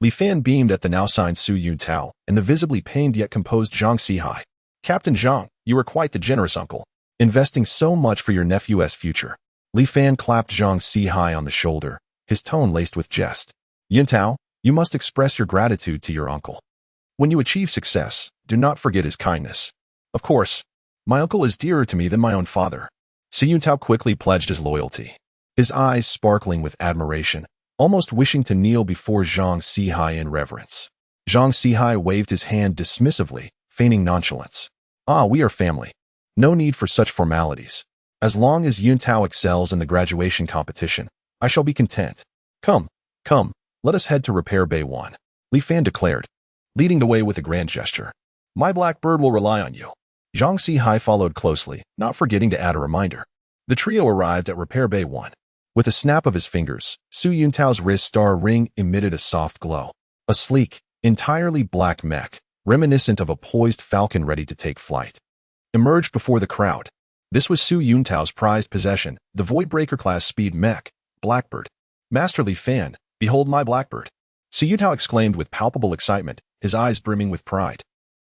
Li Fan beamed at the now signed Su Yuntao and the visibly pained yet composed Zhang Sihai. Captain Zhang, you are quite the generous uncle, investing so much for your nephew's future. Li Fan clapped Zhang Sihai on the shoulder, his tone laced with jest. Yuntao, you must express your gratitude to your uncle. When you achieve success, do not forget his kindness. Of course, my uncle is dearer to me than my own father. Su Yuntao quickly pledged his loyalty, his eyes sparkling with admiration, almost wishing to kneel before Zhang Sihai in reverence. Zhang Sihai waved his hand dismissively, feigning nonchalance. Ah, we are family. No need for such formalities. As long as Yuntao excels in the graduation competition, I shall be content. Come, let us head to Repair Bay 1, Li Fan declared, leading the way with a grand gesture. My blackbird will rely on you. Zhang Sihai followed closely, not forgetting to add a reminder. The trio arrived at Repair Bay 1. With a snap of his fingers, Su Yuntao's wrist star ring emitted a soft glow. A sleek, entirely black mech, reminiscent of a poised falcon ready to take flight, emerged before the crowd. This was Su Yuntao's prized possession, the Voidbreaker-class speed mech, Blackbird. Master Li Fan, behold my Blackbird. Su Yuntao exclaimed with palpable excitement, his eyes brimming with pride.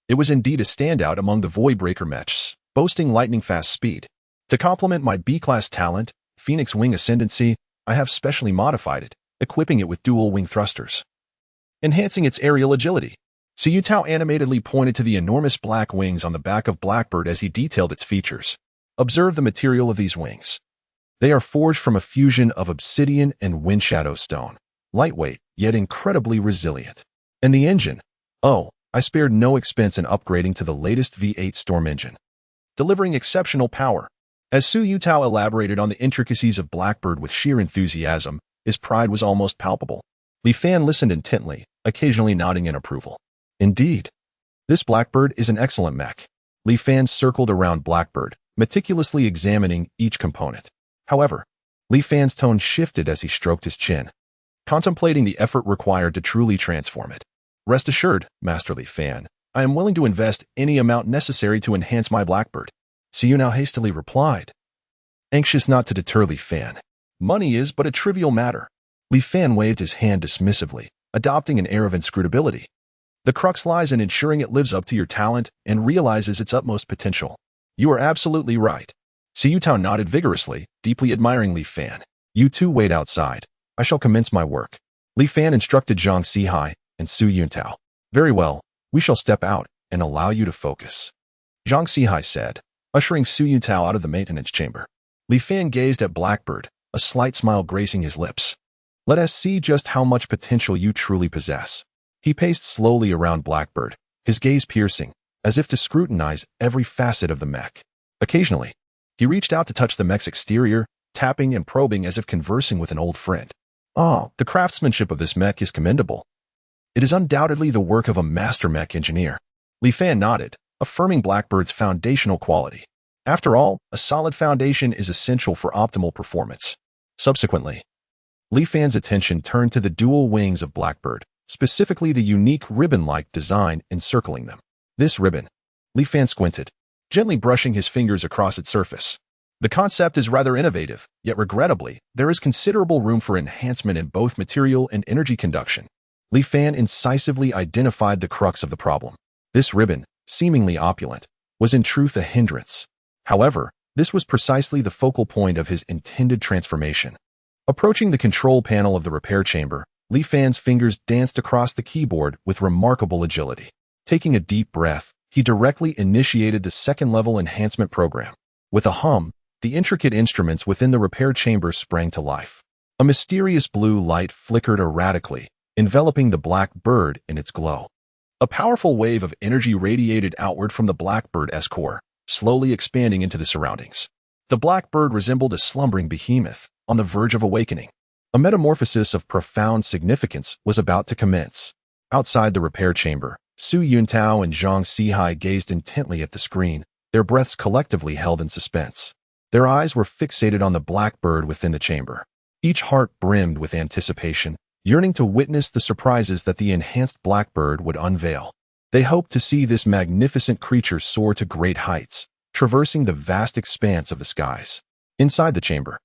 It was indeed a standout among the Voidbreaker mechs, boasting lightning-fast speed. To complement my B-class talent, Phoenix Wing Ascendancy, I have specially modified it, equipping it with dual wing thrusters, enhancing its aerial agility. Su Yutao animatedly pointed to the enormous black wings on the back of Blackbird as he detailed its features. Observe the material of these wings. They are forged from a fusion of obsidian and windshadow stone, lightweight, yet incredibly resilient. And the engine? Oh, I spared no expense in upgrading to the latest V8 Storm engine, delivering exceptional power. As Su Yutao elaborated on the intricacies of Blackbird with sheer enthusiasm, his pride was almost palpable. Li Fan listened intently, occasionally nodding in approval. Indeed, this Blackbird is an excellent mech. Li Fan circled around Blackbird, meticulously examining each component. However, Li Fan's tone shifted as he stroked his chin, contemplating the effort required to truly transform it. Rest assured, Master Li Fan, I am willing to invest any amount necessary to enhance my Blackbird. Su Yunao hastily replied, anxious not to deter Li Fan. Money is but a trivial matter. Li Fan waved his hand dismissively, adopting an air of inscrutability. The crux lies in ensuring it lives up to your talent and realizes its utmost potential. You are absolutely right. Su Yutao nodded vigorously, deeply admiring Li Fan. You two wait outside. I shall commence my work. Li Fan instructed Zhang Sihai and Su Yutao. Very well, we shall step out and allow you to focus, Zhang Sihai said, ushering Su Yutao out of the maintenance chamber. Li Fan gazed at Blackbird, a slight smile gracing his lips. Let us see just how much potential you truly possess. He paced slowly around Blackbird, his gaze piercing, as if to scrutinize every facet of the mech. Occasionally, he reached out to touch the mech's exterior, tapping and probing as if conversing with an old friend. Ah, the craftsmanship of this mech is commendable. It is undoubtedly the work of a master mech engineer. Li Fan nodded, affirming Blackbird's foundational quality. After all, a solid foundation is essential for optimal performance. Subsequently, Li Fan's attention turned to the dual wings of Blackbird, specifically the unique ribbon-like design encircling them. This ribbon, Li Fan squinted, gently brushing his fingers across its surface. The concept is rather innovative, yet regrettably, there is considerable room for enhancement in both material and energy conduction. Li Fan incisively identified the crux of the problem. This ribbon, seemingly opulent, was in truth a hindrance. However, this was precisely the focal point of his intended transformation. Approaching the control panel of the repair chamber, Li Fan's fingers danced across the keyboard with remarkable agility. Taking a deep breath, he directly initiated the second-level enhancement program. With a hum, the intricate instruments within the repair chamber sprang to life. A mysterious blue light flickered erratically, enveloping the Blackbird in its glow. A powerful wave of energy radiated outward from the Blackbird's core, slowly expanding into the surroundings. The Blackbird resembled a slumbering behemoth, on the verge of awakening. A metamorphosis of profound significance was about to commence. Outside the repair chamber, Su Yuntao and Zhang Sihai gazed intently at the screen, their breaths collectively held in suspense. Their eyes were fixated on the Blackbird within the chamber. Each heart brimmed with anticipation, yearning to witness the surprises that the enhanced Blackbird would unveil. They hoped to see this magnificent creature soar to great heights, traversing the vast expanse of the skies. Inside the chamber,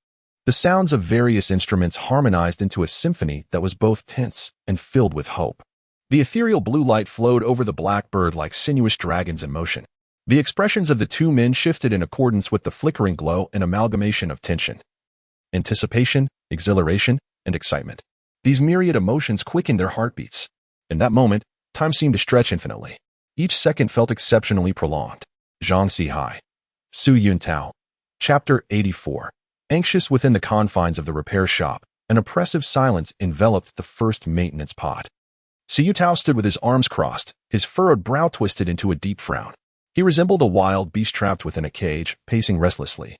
the sounds of various instruments harmonized into a symphony that was both tense and filled with hope. The ethereal blue light flowed over the Blackbird like sinuous dragons in motion. The expressions of the two men shifted in accordance with the flickering glow and amalgamation of tension, anticipation, exhilaration, and excitement. These myriad emotions quickened their heartbeats. In that moment, time seemed to stretch infinitely. Each second felt exceptionally prolonged. Zhang Sihai. Su Yuntao. Chapter 84. Anxious within the confines of the repair shop, an oppressive silence enveloped the first maintenance pod. Su Yutao stood with his arms crossed, his furrowed brow twisted into a deep frown. He resembled a wild beast trapped within a cage, pacing restlessly,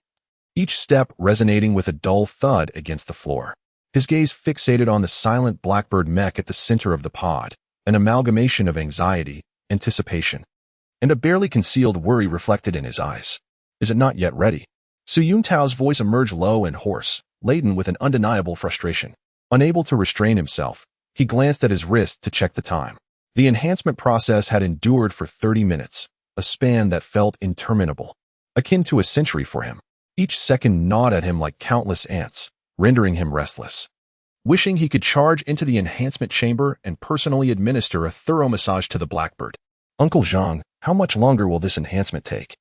each step resonating with a dull thud against the floor. His gaze fixated on the silent blackbird mech at the center of the pod, an amalgamation of anxiety, anticipation, and a barely concealed worry reflected in his eyes. Is it not yet ready? Su Yuntao's voice emerged low and hoarse, laden with an undeniable frustration. Unable to restrain himself, he glanced at his wrist to check the time. The enhancement process had endured for 30 minutes, a span that felt interminable, akin to a century for him. Each second gnawed at him like countless ants, rendering him restless. Wishing he could charge into the enhancement chamber and personally administer a thorough massage to the blackbird. Uncle Zhang, how much longer will this enhancement take?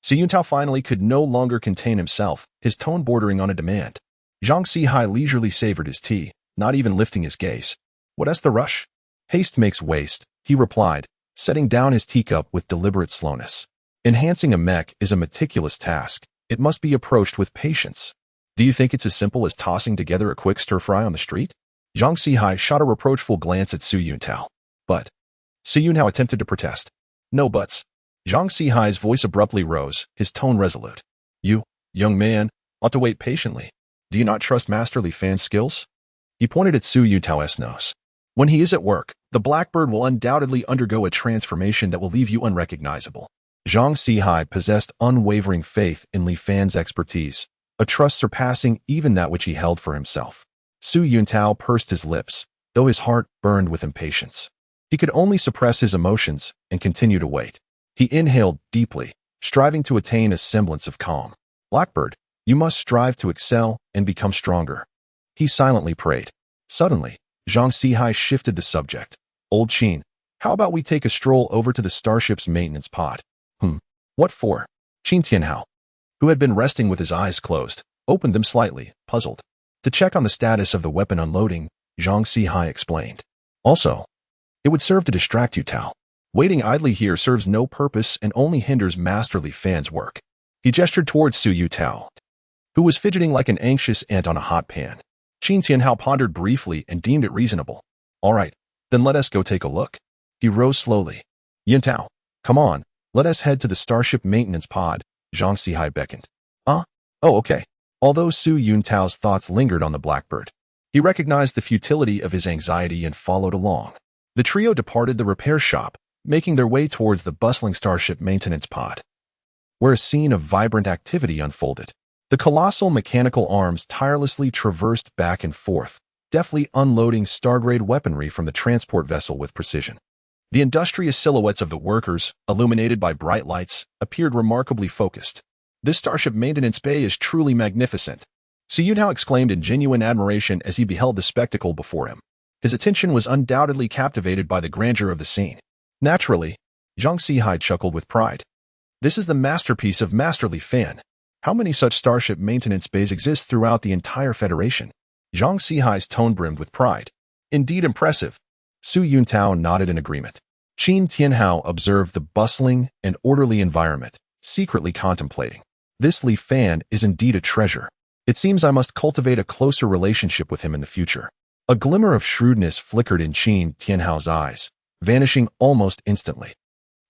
Su Yuntao finally could no longer contain himself, his tone bordering on a demand. Zhang Sihai leisurely savored his tea, not even lifting his gaze. What's the rush? Haste makes waste, he replied, setting down his teacup with deliberate slowness. Enhancing a mech is a meticulous task. It must be approached with patience. Do you think it's as simple as tossing together a quick stir-fry on the street? Zhang Sihai shot a reproachful glance at Su Yuntao. But Su Yuntao attempted to protest. No buts. Zhang Sihai's voice abruptly rose, his tone resolute. You, young man, ought to wait patiently. Do you not trust Master Li Fan's skills? He pointed at Su Yuntao's nose. When he is at work, the blackbird will undoubtedly undergo a transformation that will leave you unrecognizable. Zhang Sihai possessed unwavering faith in Li Fan's expertise, a trust surpassing even that which he held for himself. Su Yuntao pursed his lips, though his heart burned with impatience. He could only suppress his emotions and continue to wait. He inhaled deeply, striving to attain a semblance of calm. Blackbird, you must strive to excel and become stronger. He silently prayed. Suddenly, Zhang Sihai shifted the subject. Old Qin, how about we take a stroll over to the starship's maintenance pod? What for? Qin Tianhao, who had been resting with his eyes closed, opened them slightly, puzzled. To check on the status of the weapon unloading, Zhang Sihai explained. Also, it would serve to distract you, Tao. Waiting idly here serves no purpose and only hinders Master Li Fan's work. He gestured towards Su Yutao, who was fidgeting like an anxious ant on a hot pan. Qin Tianhao pondered briefly and deemed it reasonable. All right, then let us go take a look. He rose slowly. Yuntao, come on, let us head to the starship maintenance pod, Zhang Sihai beckoned. Oh, okay. Although Su Yuntao's thoughts lingered on the blackbird, he recognized the futility of his anxiety and followed along. The trio departed the repair shop, making their way towards the bustling starship maintenance pod, where a scene of vibrant activity unfolded. The colossal mechanical arms tirelessly traversed back and forth, deftly unloading star-grade weaponry from the transport vessel with precision. The industrious silhouettes of the workers, illuminated by bright lights, appeared remarkably focused. This starship maintenance bay is truly magnificent. Su Yutao exclaimed in genuine admiration as he beheld the spectacle before him. His attention was undoubtedly captivated by the grandeur of the scene. Naturally, Zhang Sihai chuckled with pride. This is the masterpiece of Master Li Fan. How many such starship maintenance bays exist throughout the entire Federation? Zhang Sihai's tone brimmed with pride. Indeed impressive. Su Yuntao nodded in agreement. Qin Tianhao observed the bustling and orderly environment, secretly contemplating. This Li Fan is indeed a treasure. It seems I must cultivate a closer relationship with him in the future. A glimmer of shrewdness flickered in Qin Tianhao's eyes, vanishing almost instantly.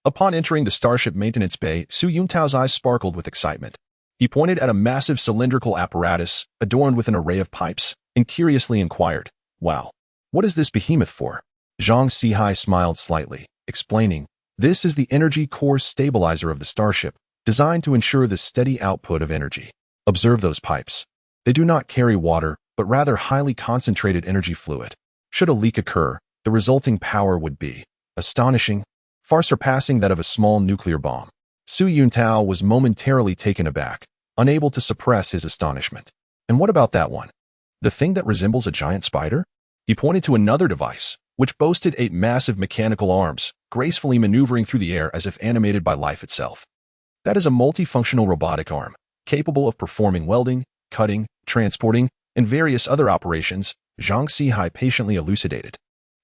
Upon entering the starship maintenance bay, Su Yuntao's eyes sparkled with excitement. He pointed at a massive cylindrical apparatus adorned with an array of pipes and curiously inquired, "Wow, what is this behemoth for?" Zhang Sihai smiled slightly, explaining, "This is the energy core stabilizer of the starship, designed to ensure the steady output of energy. Observe those pipes. They do not carry water, but rather highly concentrated energy fluid. Should a leak occur, the resulting power would be astonishing, far surpassing that of a small nuclear bomb." Su Yuntao was momentarily taken aback, unable to suppress his astonishment. "And what about that one? The thing that resembles a giant spider?" He pointed to another device, which boasted 8 massive mechanical arms, gracefully maneuvering through the air as if animated by life itself. "That is a multifunctional robotic arm, capable of performing welding, cutting, transporting, and various other operations," Zhang Sihai patiently elucidated.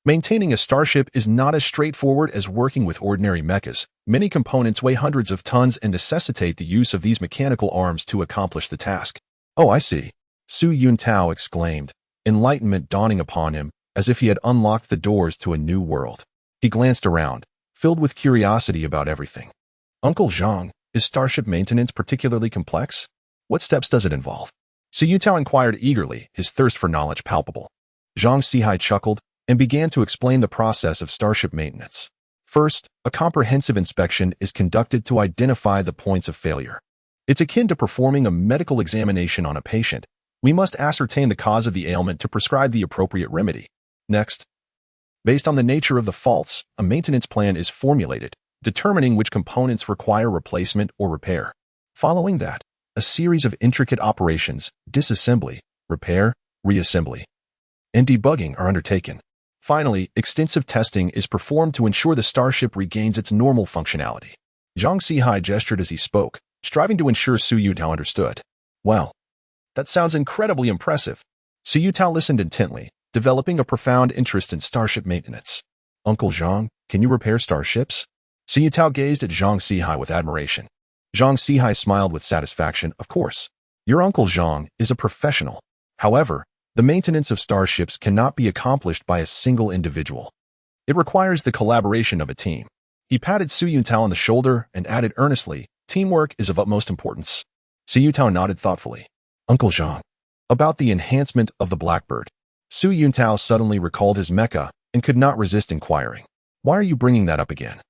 Maintaining a starship is not as straightforward as working with ordinary mechas. Many components weigh hundreds of tons and necessitate the use of these mechanical arms to accomplish the task. "Oh, I see," Su Yuntao exclaimed, enlightenment dawning upon him as if he had unlocked the doors to a new world. He glanced around, filled with curiosity about everything. Uncle Zhang, is starship maintenance particularly complex? What steps does it involve? Su Yutao inquired eagerly, his thirst for knowledge palpable. Zhang Sihai chuckled and began to explain the process of starship maintenance. First, a comprehensive inspection is conducted to identify the points of failure. It's akin to performing a medical examination on a patient. We must ascertain the cause of the ailment to prescribe the appropriate remedy. Next, based on the nature of the faults, a maintenance plan is formulated, determining which components require replacement or repair. Following that, a series of intricate operations, disassembly, repair, reassembly, and debugging are undertaken. Finally, extensive testing is performed to ensure the starship regains its normal functionality. Zhang Sihai gestured as he spoke, striving to ensure Su Yutao understood. Well, that sounds incredibly impressive. Su Yutao listened intently, developing a profound interest in starship maintenance. Uncle Zhang, can you repair starships? Su Yutao gazed at Zhang Sihai with admiration. Zhang Sihai smiled with satisfaction. Of course, your Uncle Zhang is a professional. However, the maintenance of starships cannot be accomplished by a single individual. It requires the collaboration of a team. He patted Su Yutao on the shoulder and added earnestly, teamwork is of utmost importance. Su Yutao nodded thoughtfully. Uncle Zhang, about the enhancement of the Blackbird. Su Yutao suddenly recalled his mecha and could not resist inquiring. Why are you bringing that up again?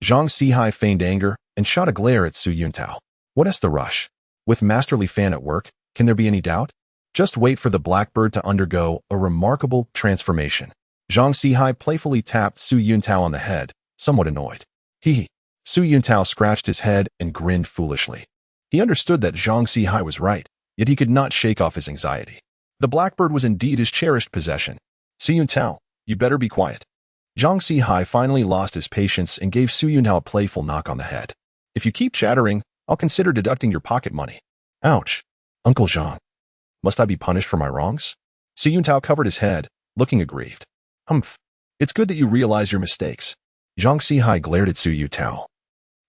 Zhang Sihai feigned anger and shot a glare at Su Yutao. What is the rush? With Master Li Fan at work, can there be any doubt? Just wait for the Blackbird to undergo a remarkable transformation. Zhang Sihai playfully tapped Su Yutao on the head, somewhat annoyed. Hee. Su Yutao scratched his head and grinned foolishly. He understood that Zhang Sihai was right, yet he could not shake off his anxiety. The Blackbird was indeed his cherished possession. Su Yutao, you better be quiet. Zhang Sihai finally lost his patience and gave Su Yutao a playful knock on the head. If you keep chattering, I'll consider deducting your pocket money. Ouch. Uncle Zhang. Must I be punished for my wrongs? Su Yutao covered his head, looking aggrieved. Humph. It's good that you realize your mistakes. Zhang Sihai glared at Su Yutao,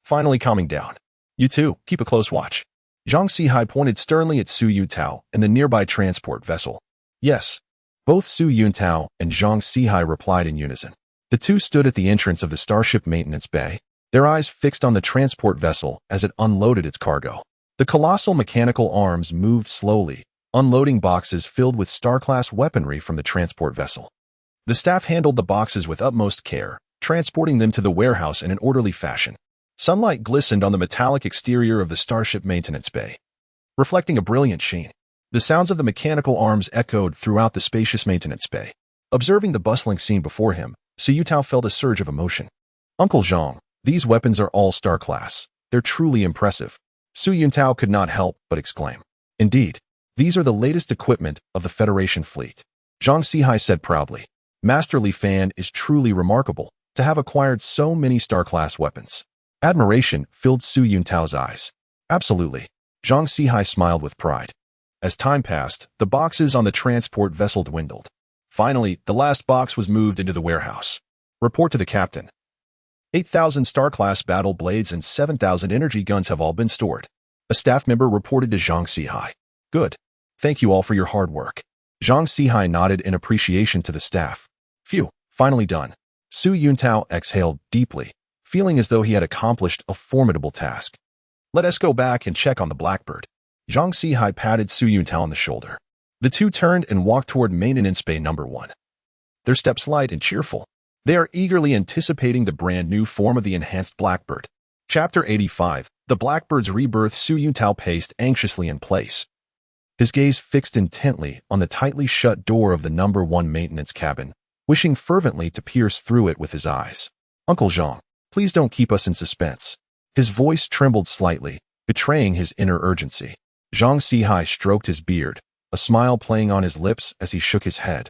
finally calming down. You too, keep a close watch. Zhang Sihai pointed sternly at Su Yutao and the nearby transport vessel. Yes. Both Su Yutao and Zhang Sihai replied in unison. The two stood at the entrance of the starship maintenance bay, their eyes fixed on the transport vessel as it unloaded its cargo. The colossal mechanical arms moved slowly, unloading boxes filled with star-class weaponry from the transport vessel. The staff handled the boxes with utmost care, transporting them to the warehouse in an orderly fashion. Sunlight glistened on the metallic exterior of the starship maintenance bay, reflecting a brilliant sheen. The sounds of the mechanical arms echoed throughout the spacious maintenance bay. Observing the bustling scene before him, Su Yutao felt a surge of emotion. Uncle Zhang, these weapons are all star-class. They're truly impressive. Su Yutao could not help but exclaim. Indeed, these are the latest equipment of the Federation fleet. Zhang Sihai said proudly. Master Li Fan is truly remarkable to have acquired so many star-class weapons. Admiration filled Su Yutao's eyes. Absolutely. Zhang Sihai smiled with pride. As time passed, the boxes on the transport vessel dwindled. Finally, the last box was moved into the warehouse. Report to the captain. 8,000 star-class battle blades and 7,000 energy guns have all been stored. A staff member reported to Zhang Sihai. Good. Thank you all for your hard work. Zhang Sihai nodded in appreciation to the staff. Phew, finally done. Su Yutao exhaled deeply, feeling as though he had accomplished a formidable task. Let us go back and check on the Blackbird. Zhang Sihai patted Su Yutao on the shoulder. The two turned and walked toward maintenance bay number 1. Their steps light and cheerful. They are eagerly anticipating the brand new form of the enhanced Blackbird. Chapter 85, The Blackbird's Rebirth. Su Yutao paced anxiously in place, his gaze fixed intently on the tightly shut door of the number 1 maintenance cabin, wishing fervently to pierce through it with his eyes. Uncle Zhang, please don't keep us in suspense. His voice trembled slightly, betraying his inner urgency. Zhang Sihai stroked his beard, a smile playing on his lips as he shook his head.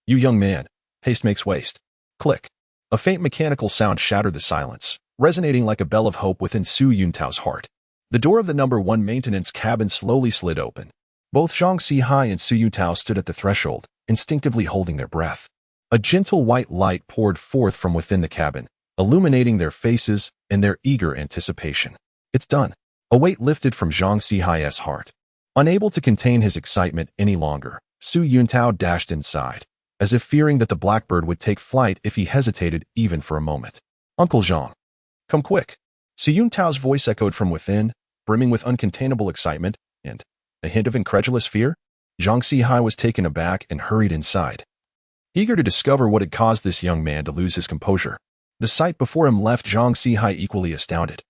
You young man, haste makes waste. Click. A faint mechanical sound shattered the silence, resonating like a bell of hope within Su Yutao's heart. The door of the number 1 maintenance cabin slowly slid open. Both Zhang Sihai and Su Yutao stood at the threshold, instinctively holding their breath. A gentle white light poured forth from within the cabin, illuminating their faces and their eager anticipation. It's done. A weight lifted from Zhang Sihai's heart. Unable to contain his excitement any longer, Su Yutao dashed inside. as if fearing that the Blackbird would take flight if he hesitated even for a moment. Uncle Jean, come quick. Su Yuntao's voice echoed from within, brimming with uncontainable excitement and a hint of incredulous fear. Zhang Sihai was taken aback and hurried inside, eager to discover what had caused this young man to lose his composure. The sight before him left Zhang Sihai equally astounded.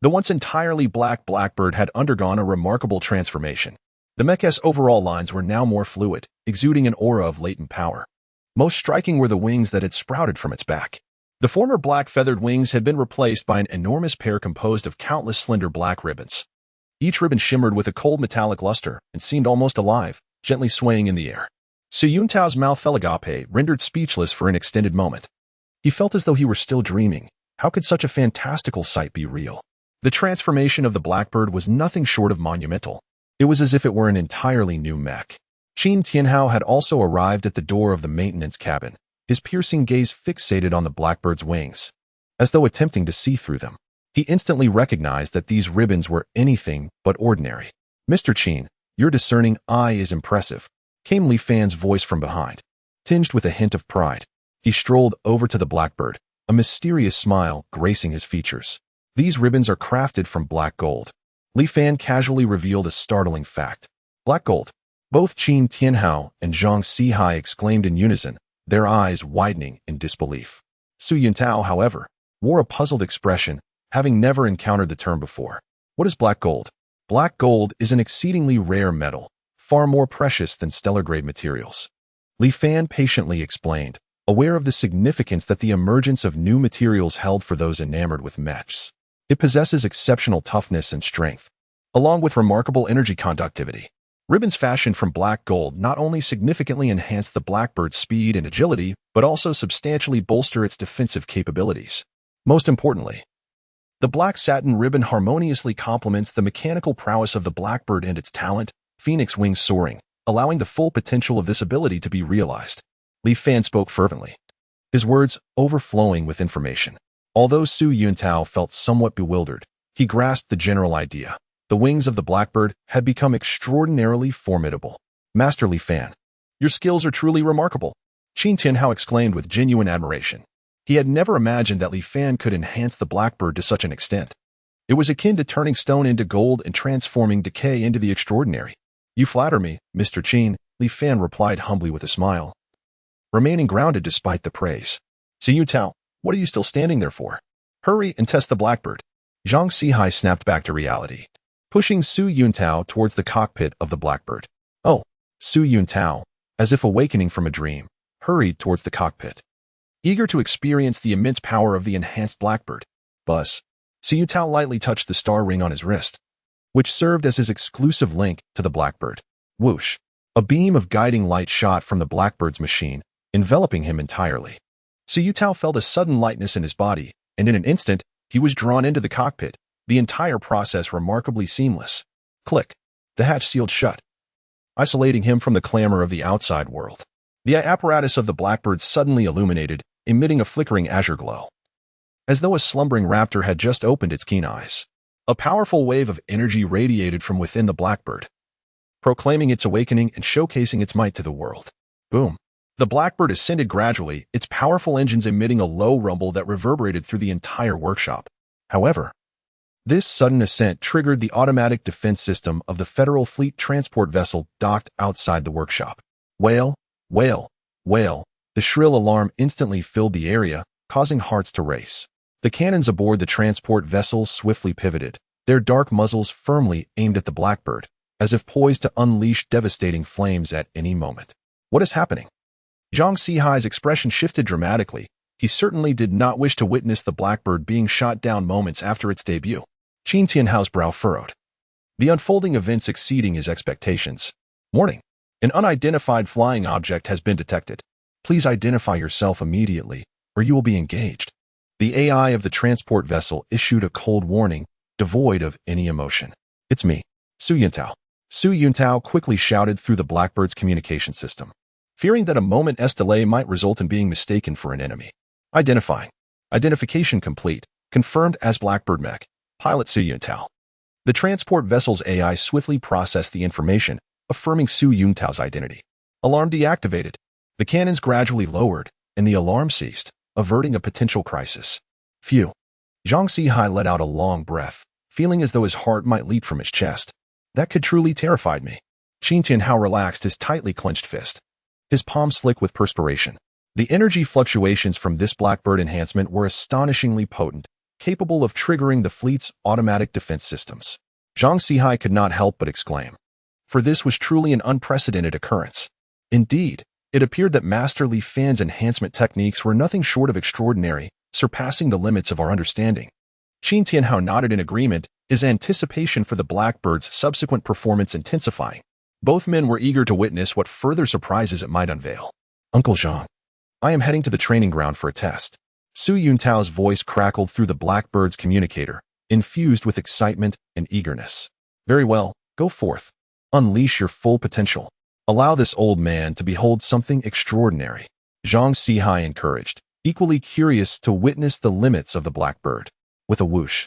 The once entirely black Blackbird had undergone a remarkable transformation. The Mech's overall lines were now more fluid, exuding an aura of latent power. Most striking were the wings that had sprouted from its back. The former black feathered wings had been replaced by an enormous pair composed of countless slender black ribbons. Each ribbon shimmered with a cold metallic luster and seemed almost alive, gently swaying in the air. Su Yuntao's mouth fell agape, rendered speechless for an extended moment. He felt as though he were still dreaming. How could such a fantastical sight be real? The transformation of the Blackbird was nothing short of monumental. It was as if it were an entirely new mech. Qin Tianhao had also arrived at the door of the maintenance cabin, his piercing gaze fixated on the Blackbird's wings, as though attempting to see through them. He instantly recognized that these ribbons were anything but ordinary. Mr. Qin, your discerning eye is impressive, came Li Fan's voice from behind, tinged with a hint of pride. He strolled over to the Blackbird, a mysterious smile gracing his features. These ribbons are crafted from black gold. Li Fan casually revealed a startling fact. Black gold. Both Qin Tianhao and Zhang Sihai exclaimed in unison, their eyes widening in disbelief. Su Yuntao, however, wore a puzzled expression, having never encountered the term before. What is black gold? Black gold is an exceedingly rare metal, far more precious than stellar-grade materials. Li Fan patiently explained, aware of the significance that the emergence of new materials held for those enamored with mechs. It possesses exceptional toughness and strength, along with remarkable energy conductivity. Ribbons fashioned from black gold not only significantly enhance the Blackbird's speed and agility, but also substantially bolster its defensive capabilities. Most importantly, the black satin ribbon harmoniously complements the mechanical prowess of the Blackbird and its talent, phoenix wings soaring, allowing the full potential of this ability to be realized. Li Fan spoke fervently, his words overflowing with information. Although Su Yuntao felt somewhat bewildered, he grasped the general idea. The wings of the Blackbird had become extraordinarily formidable. Master Li Fan, your skills are truly remarkable, Qin Tianhao exclaimed with genuine admiration. He had never imagined that Li Fan could enhance the Blackbird to such an extent. It was akin to turning stone into gold and transforming decay into the extraordinary. You flatter me, Mr. Qin, Li Fan replied humbly with a smile, remaining grounded despite the praise. Su Yuntao, what are you still standing there for? Hurry and test the Blackbird. Zhang Sihai snapped back to reality, pushing Su Yuntao towards the cockpit of the Blackbird. Oh, Su Yuntao, as if awakening from a dream, hurried towards the cockpit, eager to experience the immense power of the enhanced Blackbird. Buzz. Su Yuntao lightly touched the star ring on his wrist, which served as his exclusive link to the Blackbird. Whoosh. A beam of guiding light shot from the Blackbird's machine, enveloping him entirely. Su Yuntao felt a sudden lightness in his body, and in an instant, he was drawn into the cockpit, the entire process remarkably seamless. Click. The hatch sealed shut, isolating him from the clamor of the outside world. The apparatus of the Blackbird suddenly illuminated, emitting a flickering azure glow, as though a slumbering raptor had just opened its keen eyes. A powerful wave of energy radiated from within the Blackbird, proclaiming its awakening and showcasing its might to the world. Boom. The Blackbird ascended gradually, its powerful engines emitting a low rumble that reverberated through the entire workshop. However, this sudden ascent triggered the automatic defense system of the Federal Fleet transport vessel docked outside the workshop. Wail, wail, wail. The shrill alarm instantly filled the area, causing hearts to race. The cannons aboard the transport vessel swiftly pivoted, their dark muzzles firmly aimed at the Blackbird, as if poised to unleash devastating flames at any moment. What is happening? Zhang Sihai's expression shifted dramatically. He certainly did not wish to witness the Blackbird being shot down moments after its debut. Qin Tianhao's brow furrowed, the unfolding events exceeding his expectations. Warning. An unidentified flying object has been detected. Please identify yourself immediately, or you will be engaged. The AI of the transport vessel issued a cold warning, devoid of any emotion. It's me, Su Yuntao. Su Yuntao quickly shouted through the Blackbird's communication system, fearing that a moment's delay might result in being mistaken for an enemy. Identifying. Identification complete. Confirmed as Blackbird Mech. Pilot Su Yuntao. The transport vessel's AI swiftly processed the information, affirming Su Yuntao's identity. Alarm deactivated. The cannons gradually lowered, and the alarm ceased, averting a potential crisis. Phew. Zhang Sihai let out a long breath, feeling as though his heart might leap from his chest. That could truly terrified me. Qin Tianhao relaxed his tightly clenched fist, his palm slick with perspiration. The energy fluctuations from this Blackbird enhancement were astonishingly potent, capable of triggering the fleet's automatic defense systems. Zhang Sihai could not help but exclaim, for this was truly an unprecedented occurrence. Indeed, it appeared that Master Li Fan's enhancement techniques were nothing short of extraordinary, surpassing the limits of our understanding. Qin Tianhao nodded in agreement, his anticipation for the Blackbird's subsequent performance intensifying. Both men were eager to witness what further surprises it might unveil. Uncle Zhang, I am heading to the training ground for a test. Su Yuntao's voice crackled through the Blackbird's communicator, infused with excitement and eagerness. Very well, go forth. Unleash your full potential. Allow this old man to behold something extraordinary. Zhang Sihai encouraged, equally curious to witness the limits of the Blackbird. With a whoosh,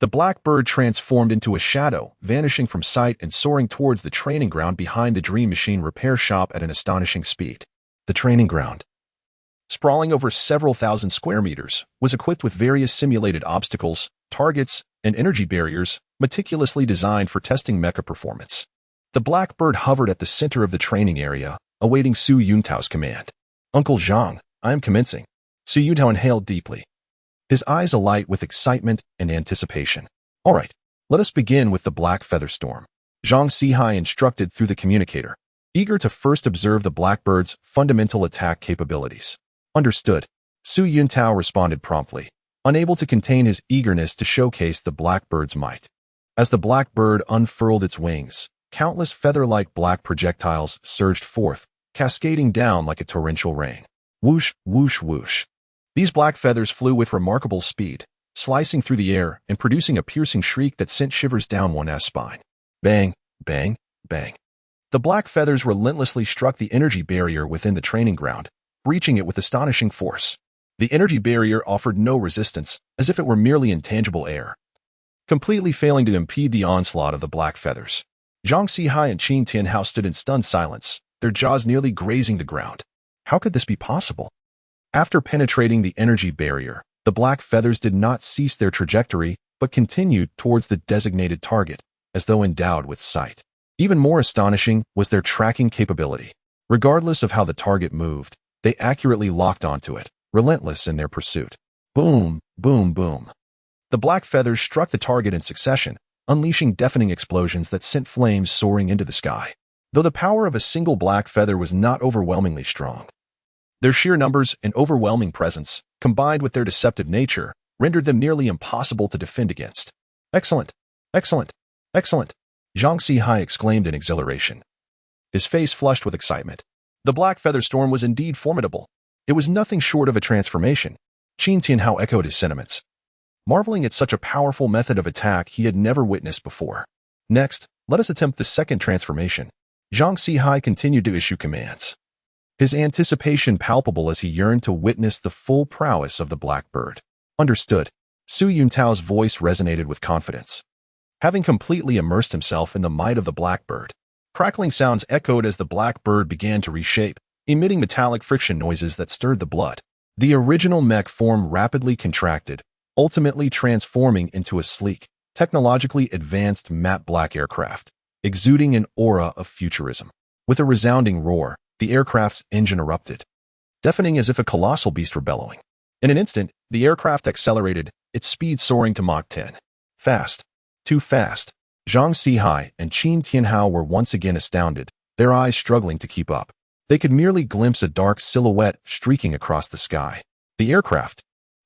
the Blackbird transformed into a shadow, vanishing from sight and soaring towards the training ground behind the Dream Machine repair shop at an astonishing speed. The training ground, sprawling over several thousand square meters, was equipped with various simulated obstacles, targets, and energy barriers, meticulously designed for testing mecha performance. The Blackbird hovered at the center of the training area, awaiting Su Yuntao's command. Uncle Zhang, I am commencing. Su Yuntao inhaled deeply, his eyes alight with excitement and anticipation. All right, let us begin with the Black Feather Storm. Zhang Sihai instructed through the communicator, eager to first observe the Blackbird's fundamental attack capabilities. Understood. Su Yuntao responded promptly, unable to contain his eagerness to showcase the Blackbird's might. As the Blackbird unfurled its wings, countless feather-like black projectiles surged forth, cascading down like a torrential rain. Whoosh, whoosh, whoosh. These black feathers flew with remarkable speed, slicing through the air and producing a piercing shriek that sent shivers down one's spine. Bang, bang, bang. The black feathers relentlessly struck the energy barrier within the training ground, breaching it with astonishing force. The energy barrier offered no resistance, as if it were merely intangible air, completely failing to impede the onslaught of the black feathers. Zhang Sihai and Qin Tianhao stood in stunned silence, their jaws nearly grazing the ground. How could this be possible? After penetrating the energy barrier, the black feathers did not cease their trajectory, but continued towards the designated target, as though endowed with sight. Even more astonishing was their tracking capability. Regardless of how the target moved, they accurately locked onto it, relentless in their pursuit. Boom, boom, boom. The black feathers struck the target in succession, unleashing deafening explosions that sent flames soaring into the sky. Though the power of a single black feather was not overwhelmingly strong, their sheer numbers and overwhelming presence, combined with their deceptive nature, rendered them nearly impossible to defend against. Excellent, excellent, excellent, Zhang Sihai exclaimed in exhilaration, his face flushed with excitement. The Black Feather Storm was indeed formidable. It was nothing short of a transformation. Qin Tianhao echoed his sentiments, marveling at such a powerful method of attack he had never witnessed before. Next, let us attempt the second transformation. Zhang Sihai continued to issue commands, his anticipation palpable as he yearned to witness the full prowess of the Blackbird. Understood. Su Yuntao's voice resonated with confidence. Having completely immersed himself in the might of the Blackbird, crackling sounds echoed as the Blackbird began to reshape, emitting metallic friction noises that stirred the blood. The original mech form rapidly contracted, ultimately transforming into a sleek, technologically advanced matte black aircraft, exuding an aura of futurism. With a resounding roar, the aircraft's engine erupted, deafening as if a colossal beast were bellowing. In an instant, the aircraft accelerated, its speed soaring to Mach 10. Fast. Too fast. Zhang Sihai and Qin Tianhao were once again astounded, their eyes struggling to keep up. They could merely glimpse a dark silhouette streaking across the sky. The aircraft,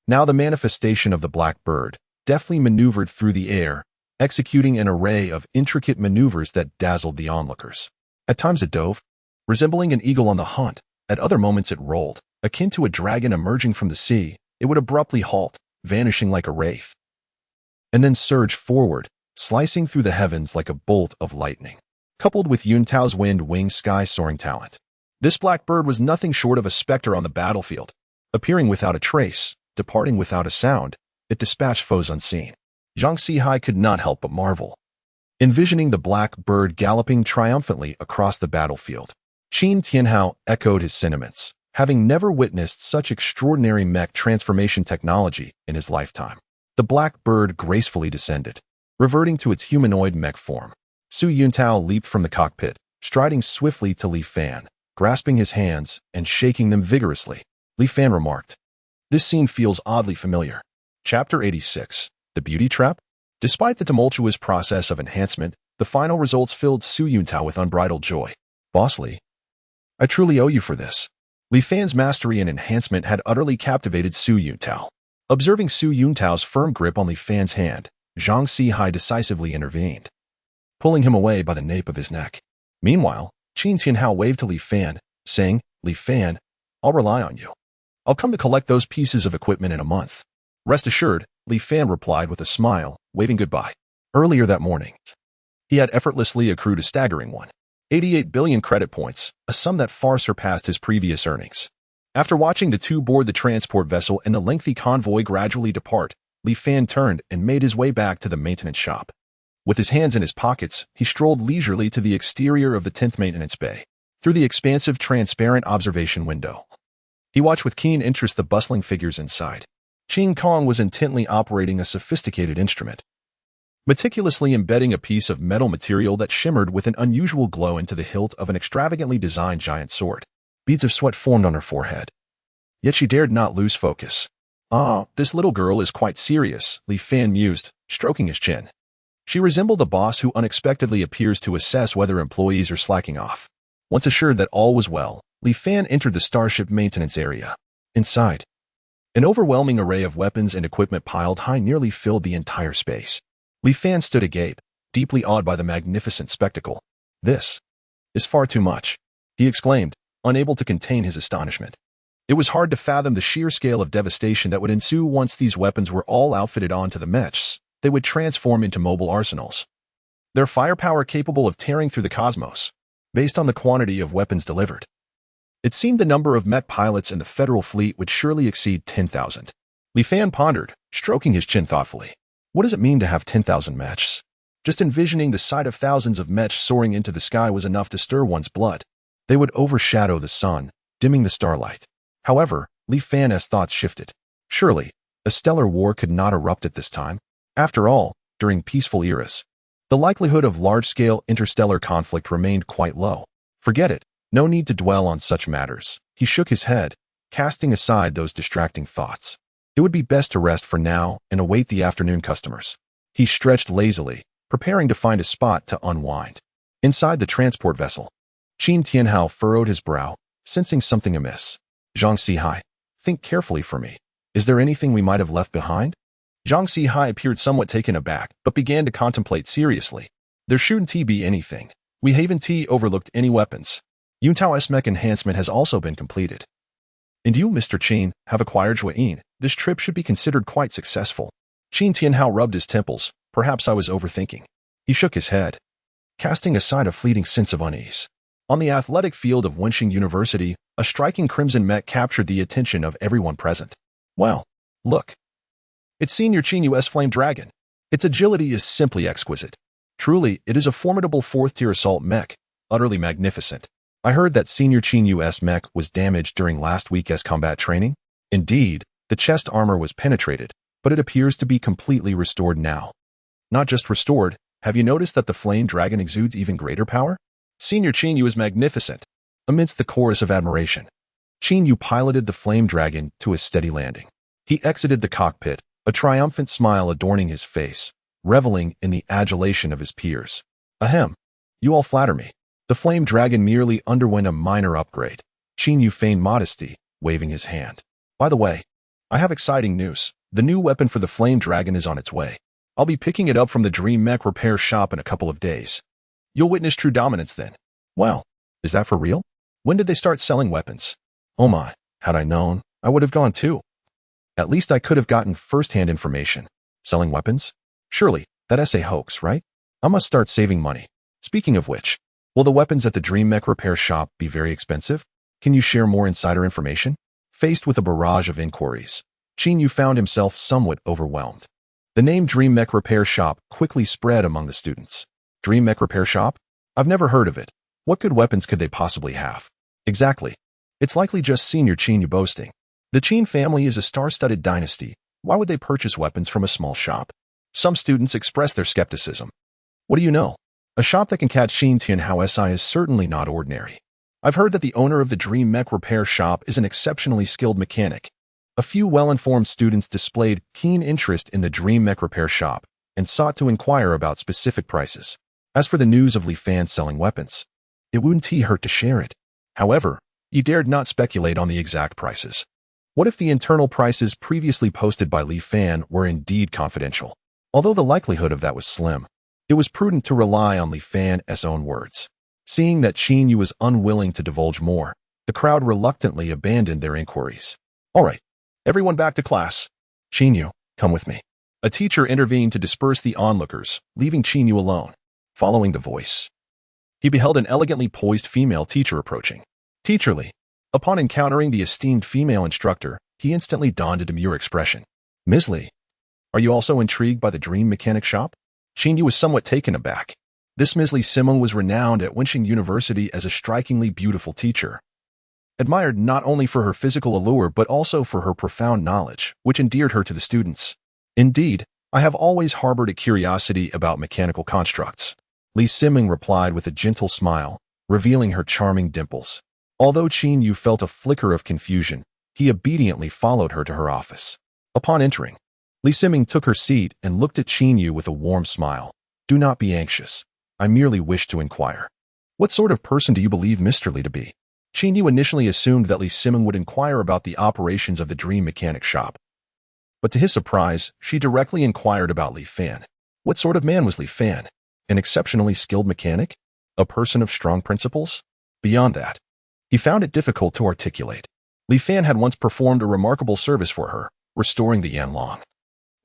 now the manifestation of the Blackbird, deftly maneuvered through the air, executing an array of intricate maneuvers that dazzled the onlookers. At times it dove, resembling an eagle on the hunt. At other moments it rolled, akin to a dragon emerging from the sea. It would abruptly halt, vanishing like a wraith, and then surge forward, slicing through the heavens like a bolt of lightning. Coupled with Yuntao's wind-winged sky-soaring talent, this Blackbird was nothing short of a specter on the battlefield. Appearing without a trace, departing without a sound, it dispatched foes unseen. Zhang Sihai could not help but marvel, envisioning the Blackbird galloping triumphantly across the battlefield. Qin Tianhao echoed his sentiments, having never witnessed such extraordinary mech transformation technology in his lifetime. The black bird gracefully descended, reverting to its humanoid mech form. Su Yuntao leaped from the cockpit, striding swiftly to Li Fan, grasping his hands and shaking them vigorously. Li Fan remarked, "This scene feels oddly familiar." Chapter 86. The Beauty Trap? Despite the tumultuous process of enhancement, the final results filled Su Yuntao with unbridled joy. "Boss Li, I truly owe you for this." Li Fan's mastery in enhancement had utterly captivated Su Yuntao. Observing Su Yuntao's firm grip on Li Fan's hand, Zhang Sihai decisively intervened, pulling him away by the nape of his neck. Meanwhile, Qin Tianhao waved to Li Fan, saying, "Li Fan, I'll rely on you. I'll come to collect those pieces of equipment in a month." "Rest assured," Li Fan replied with a smile, waving goodbye. Earlier that morning, he had effortlessly accrued a staggering 188 billion credit points, a sum that far surpassed his previous earnings. After watching the two board the transport vessel and the lengthy convoy gradually depart, Li Fan turned and made his way back to the maintenance shop. With his hands in his pockets, he strolled leisurely to the exterior of the 10th maintenance bay. Through the expansive, transparent observation window, he watched with keen interest the bustling figures inside. Qing Kong was intently operating a sophisticated instrument, meticulously embedding a piece of metal material that shimmered with an unusual glow into the hilt of an extravagantly designed giant sword. Beads of sweat formed on her forehead, yet she dared not lose focus. "Ah, this little girl is quite serious," Li Fan mused, stroking his chin. She resembled a boss who unexpectedly appears to assess whether employees are slacking off. Once assured that all was well, Li Fan entered the starship maintenance area. Inside, an overwhelming array of weapons and equipment piled high nearly filled the entire space. Li Fan stood agape, deeply awed by the magnificent spectacle. "This is far too much," he exclaimed, unable to contain his astonishment. It was hard to fathom the sheer scale of devastation that would ensue once these weapons were all outfitted onto the Mechs. They would transform into mobile arsenals, their firepower capable of tearing through the cosmos. Based on the quantity of weapons delivered, it seemed the number of Mech pilots in the Federal fleet would surely exceed 10,000. Li Fan pondered, stroking his chin thoughtfully. What does it mean to have 10,000 Mechs? Just envisioning the sight of thousands of Mechs soaring into the sky was enough to stir one's blood. They would overshadow the sun, dimming the starlight. However, Li Fan's thoughts shifted. Surely, a stellar war could not erupt at this time. After all, during peaceful eras, the likelihood of large-scale interstellar conflict remained quite low. Forget it. No need to dwell on such matters. He shook his head, casting aside those distracting thoughts. It would be best to rest for now and await the afternoon customers. He stretched lazily, preparing to find a spot to unwind. Inside the transport vessel, Qin Tianhao furrowed his brow, sensing something amiss. "Zhang Sihai, think carefully for me. Is there anything we might have left behind?" Zhang Sihai appeared somewhat taken aback, but began to contemplate seriously. "There shouldn't be anything. We haven't overlooked any weapons. Yuntao's mech enhancement has also been completed. And you, Mr. Qin, have acquired Jueyin. This trip should be considered quite successful." Qin Tianhao rubbed his temples. Perhaps I was overthinking. He shook his head, casting aside a fleeting sense of unease. On the athletic field of Wenxing University, a striking crimson mech captured the attention of everyone present. "Well, look. It's Senior Qin US Flame Dragon. Its agility is simply exquisite. Truly, it is a formidable fourth-tier assault mech, utterly magnificent. I heard that Senior Qin US mech was damaged during last week's combat training. Indeed, the chest armor was penetrated, but it appears to be completely restored now. Not just restored, have you noticed that the Flame Dragon exudes even greater power? Senior Qin Yu is magnificent." Amidst the chorus of admiration, Qin Yu piloted the Flame Dragon to a steady landing. He exited the cockpit, a triumphant smile adorning his face, reveling in the adulation of his peers. "Ahem, you all flatter me." The Flame Dragon merely underwent a minor upgrade. Qin Yu feigned modesty, waving his hand. "By the way, I have exciting news. The new weapon for the Flame Dragon is on its way. I'll be picking it up from the Dream Mech repair shop in a couple of days. You'll witness true dominance then." "Well, is that for real? When did they start selling weapons?" "Oh my, had I known, I would have gone too. At least I could have gotten first-hand information. Selling weapons? Surely, that's a hoax, right? I must start saving money. Speaking of which, will the weapons at the Dream Mech repair shop be very expensive? Can you share more insider information?" Faced with a barrage of inquiries, Qin Yu found himself somewhat overwhelmed. The name Dream Mech Repair Shop quickly spread among the students. "Dream Mech Repair Shop? I've never heard of it. What good weapons could they possibly have? Exactly. It's likely just Senior Qin you boasting. The Qin family is a star-studded dynasty. Why would they purchase weapons from a small shop? Some students express their skepticism. What do you know? A shop that can catch Qin Tianhao SI is certainly not ordinary. I've heard that the owner of the Dream Mech repair shop is an exceptionally skilled mechanic. A few well-informed students displayed keen interest in the Dream Mech repair shop and sought to inquire about specific prices. As for the news of Li Fan selling weapons, it wouldn't hurt to share it. However, he dared not speculate on the exact prices. What if the internal prices previously posted by Li Fan were indeed confidential? Although the likelihood of that was slim, it was prudent to rely on Li Fan's own words. Seeing that Qin Yu was unwilling to divulge more, the crowd reluctantly abandoned their inquiries. All right, everyone back to class. Qin Yu, come with me. A teacher intervened to disperse the onlookers, leaving Qin Yu alone. Following the voice, he beheld an elegantly poised female teacher approaching. Teacher Li. Upon encountering the esteemed female instructor, he instantly donned a demure expression. Ms. Li, are you also intrigued by the dream mechanic shop? Qin Yu was somewhat taken aback. This Ms. Li Simeng was renowned at Wenqing University as a strikingly beautiful teacher, admired not only for her physical allure but also for her profound knowledge, which endeared her to the students. Indeed, I have always harbored a curiosity about mechanical constructs. Li Simeng replied with a gentle smile, revealing her charming dimples. Although Qin Yu felt a flicker of confusion, he obediently followed her to her office. Upon entering, Li Simeng took her seat and looked at Qin Yu with a warm smile. Do not be anxious. I merely wish to inquire. What sort of person do you believe Mr. Li to be? Qin Yu initially assumed that Li Simeng would inquire about the operations of the dream mechanic shop. But to his surprise, she directly inquired about Li Fan. What sort of man was Li Fan? An exceptionally skilled mechanic? A person of strong principles? Beyond that, he found it difficult to articulate. Li Fan had once performed a remarkable service for her, restoring the Yanlong,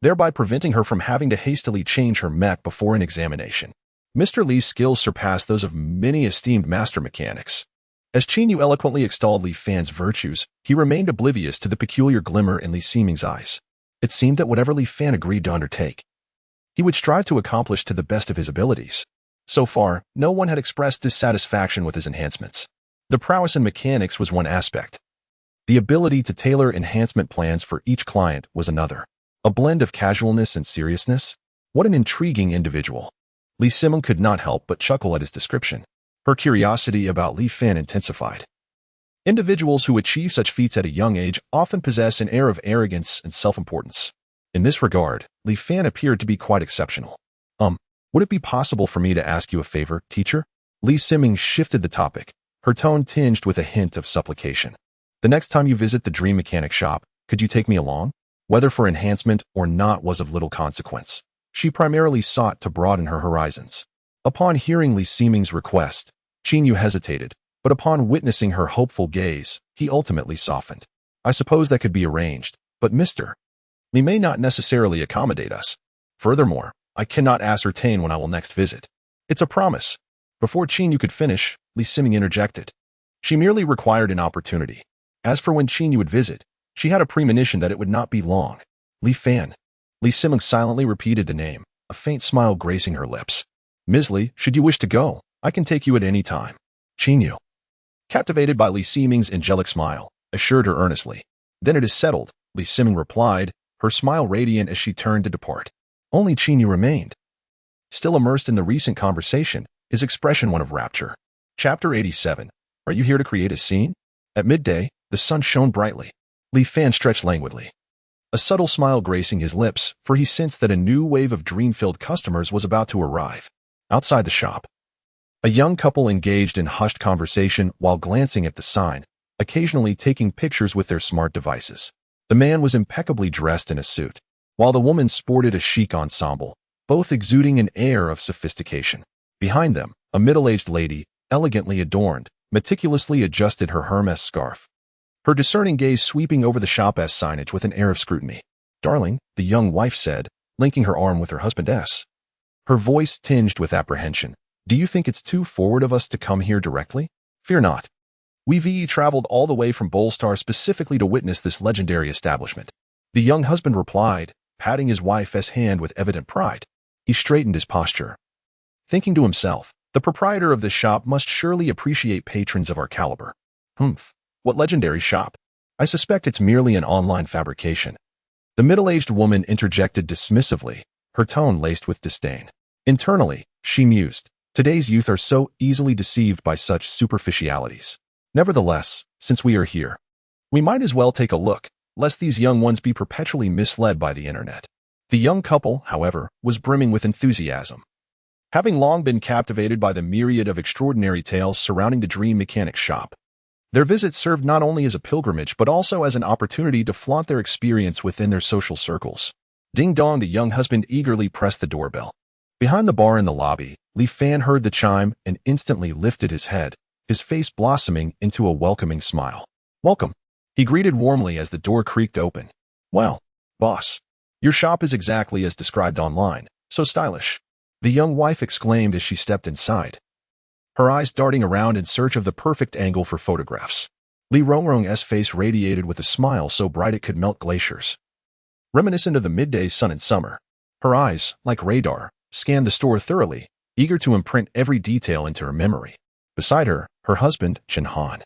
thereby preventing her from having to hastily change her mech before an examination. Mr. Li's skills surpassed those of many esteemed master mechanics. As Qin Yu eloquently extolled Li Fan's virtues, he remained oblivious to the peculiar glimmer in Li Simeng's eyes. It seemed that whatever Li Fan agreed to undertake, he would strive to accomplish to the best of his abilities. So far, no one had expressed dissatisfaction with his enhancements. The prowess in mechanics was one aspect. The ability to tailor enhancement plans for each client was another. A blend of casualness and seriousness? What an intriguing individual. Li Simeng could not help but chuckle at his description. Her curiosity about Li Fan intensified. Individuals who achieve such feats at a young age often possess an air of arrogance and self-importance. In this regard, Li Fan appeared to be quite exceptional. Would it be possible for me to ask you a favor, teacher? Li Simeng shifted the topic, her tone tinged with a hint of supplication. The next time you visit the dream mechanic shop, could you take me along? Whether for enhancement or not was of little consequence. She primarily sought to broaden her horizons. Upon hearing Li Simeng's request, Qin Yu hesitated, but upon witnessing her hopeful gaze, he ultimately softened. I suppose that could be arranged, but Mr. Li may not necessarily accommodate us. Furthermore, I cannot ascertain when I will next visit. It's a promise. Before Qin Yu could finish, Li Simeng interjected. She merely required an opportunity. As for when Qin Yu would visit, she had a premonition that it would not be long. Li Fan. Li Simeng silently repeated the name, a faint smile gracing her lips. Ms. Li, should you wish to go, I can take you at any time. Qin Yu, captivated by Li Simeng's angelic smile, assured her earnestly. Then it is settled, Li Simeng replied, her smile radiant as she turned to depart. Only Qin Yu remained. Still immersed in the recent conversation, his expression one of rapture. Chapter 87. Are you here to create a scene? At midday, the sun shone brightly. Li Fan stretched languidly, a subtle smile gracing his lips, for he sensed that a new wave of dream-filled customers was about to arrive. Outside the shop, a young couple engaged in hushed conversation while glancing at the sign, occasionally taking pictures with their smart devices. The man was impeccably dressed in a suit, while the woman sported a chic ensemble, both exuding an air of sophistication. Behind them, a middle-aged lady, elegantly adorned, meticulously adjusted her Hermes scarf, her discerning gaze sweeping over the shop's signage with an air of scrutiny. Darling, the young wife said, linking her arm with her husband's. Her voice tinged with apprehension. Do you think it's too forward of us to come here directly? Fear not. We've traveled all the way from Bolstar specifically to witness this legendary establishment. The young husband replied, patting his wife's hand with evident pride. He straightened his posture, thinking to himself, The proprietor of this shop must surely appreciate patrons of our caliber. Humph. What legendary shop? I suspect it's merely an online fabrication. The middle-aged woman interjected dismissively, her tone laced with disdain. Internally, she mused, today's youth are so easily deceived by such superficialities. Nevertheless, since we are here, we might as well take a look, lest these young ones be perpetually misled by the internet. The young couple, however, was brimming with enthusiasm. Having long been captivated by the myriad of extraordinary tales surrounding the Dream Mechanics shop, their visit served not only as a pilgrimage but also as an opportunity to flaunt their experience within their social circles. Ding-dong, the young husband eagerly pressed the doorbell. Behind the bar in the lobby, Li Fan heard the chime and instantly lifted his head, his face blossoming into a welcoming smile. Welcome, he greeted warmly as the door creaked open. Well, boss, your shop is exactly as described online, so stylish, the young wife exclaimed as she stepped inside, her eyes darting around in search of the perfect angle for photographs. Li Rongrong's face radiated with a smile so bright it could melt glaciers. Reminiscent of the midday sun in summer, her eyes, like radar, scanned the store thoroughly, eager to imprint every detail into her memory. Beside her, her husband, Chen Han,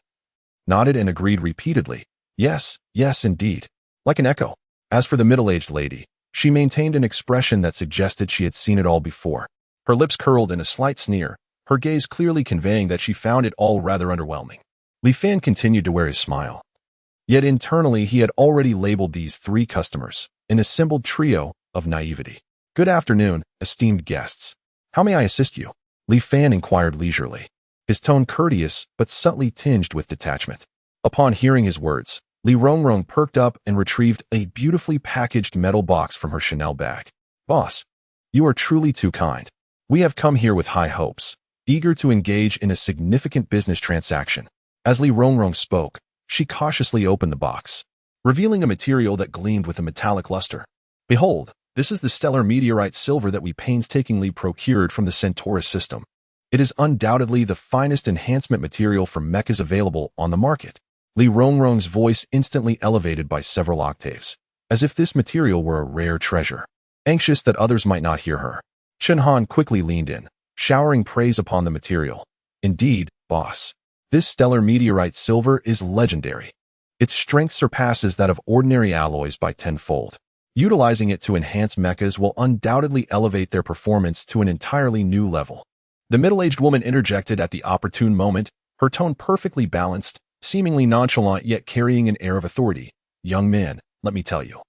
nodded and agreed repeatedly. Yes, yes, indeed. Like an echo. As for the middle-aged lady, she maintained an expression that suggested she had seen it all before. Her lips curled in a slight sneer, her gaze clearly conveying that she found it all rather underwhelming. Li Fan continued to wear his smile. Yet internally he had already labeled these three customers, an assembled trio of naivety. Good afternoon, esteemed guests. How may I assist you? Li Fan inquired leisurely, his tone courteous but subtly tinged with detachment. Upon hearing his words, Li Rongrong perked up and retrieved a beautifully packaged metal box from her Chanel bag. Boss, you are truly too kind. We have come here with high hopes, eager to engage in a significant business transaction. As Li Rongrong spoke, she cautiously opened the box, revealing a material that gleamed with a metallic luster. Behold, this is the stellar meteorite silver that we painstakingly procured from the Centaurus system. It is undoubtedly the finest enhancement material for mechas available on the market. Li Rongrong's voice instantly elevated by several octaves, as if this material were a rare treasure. Anxious that others might not hear her, Chen Han quickly leaned in, showering praise upon the material. Indeed, boss, this stellar meteorite silver is legendary. Its strength surpasses that of ordinary alloys by tenfold. Utilizing it to enhance mechas will undoubtedly elevate their performance to an entirely new level. The middle-aged woman interjected at the opportune moment, her tone perfectly balanced, seemingly nonchalant yet carrying an air of authority. Young man, let me tell you,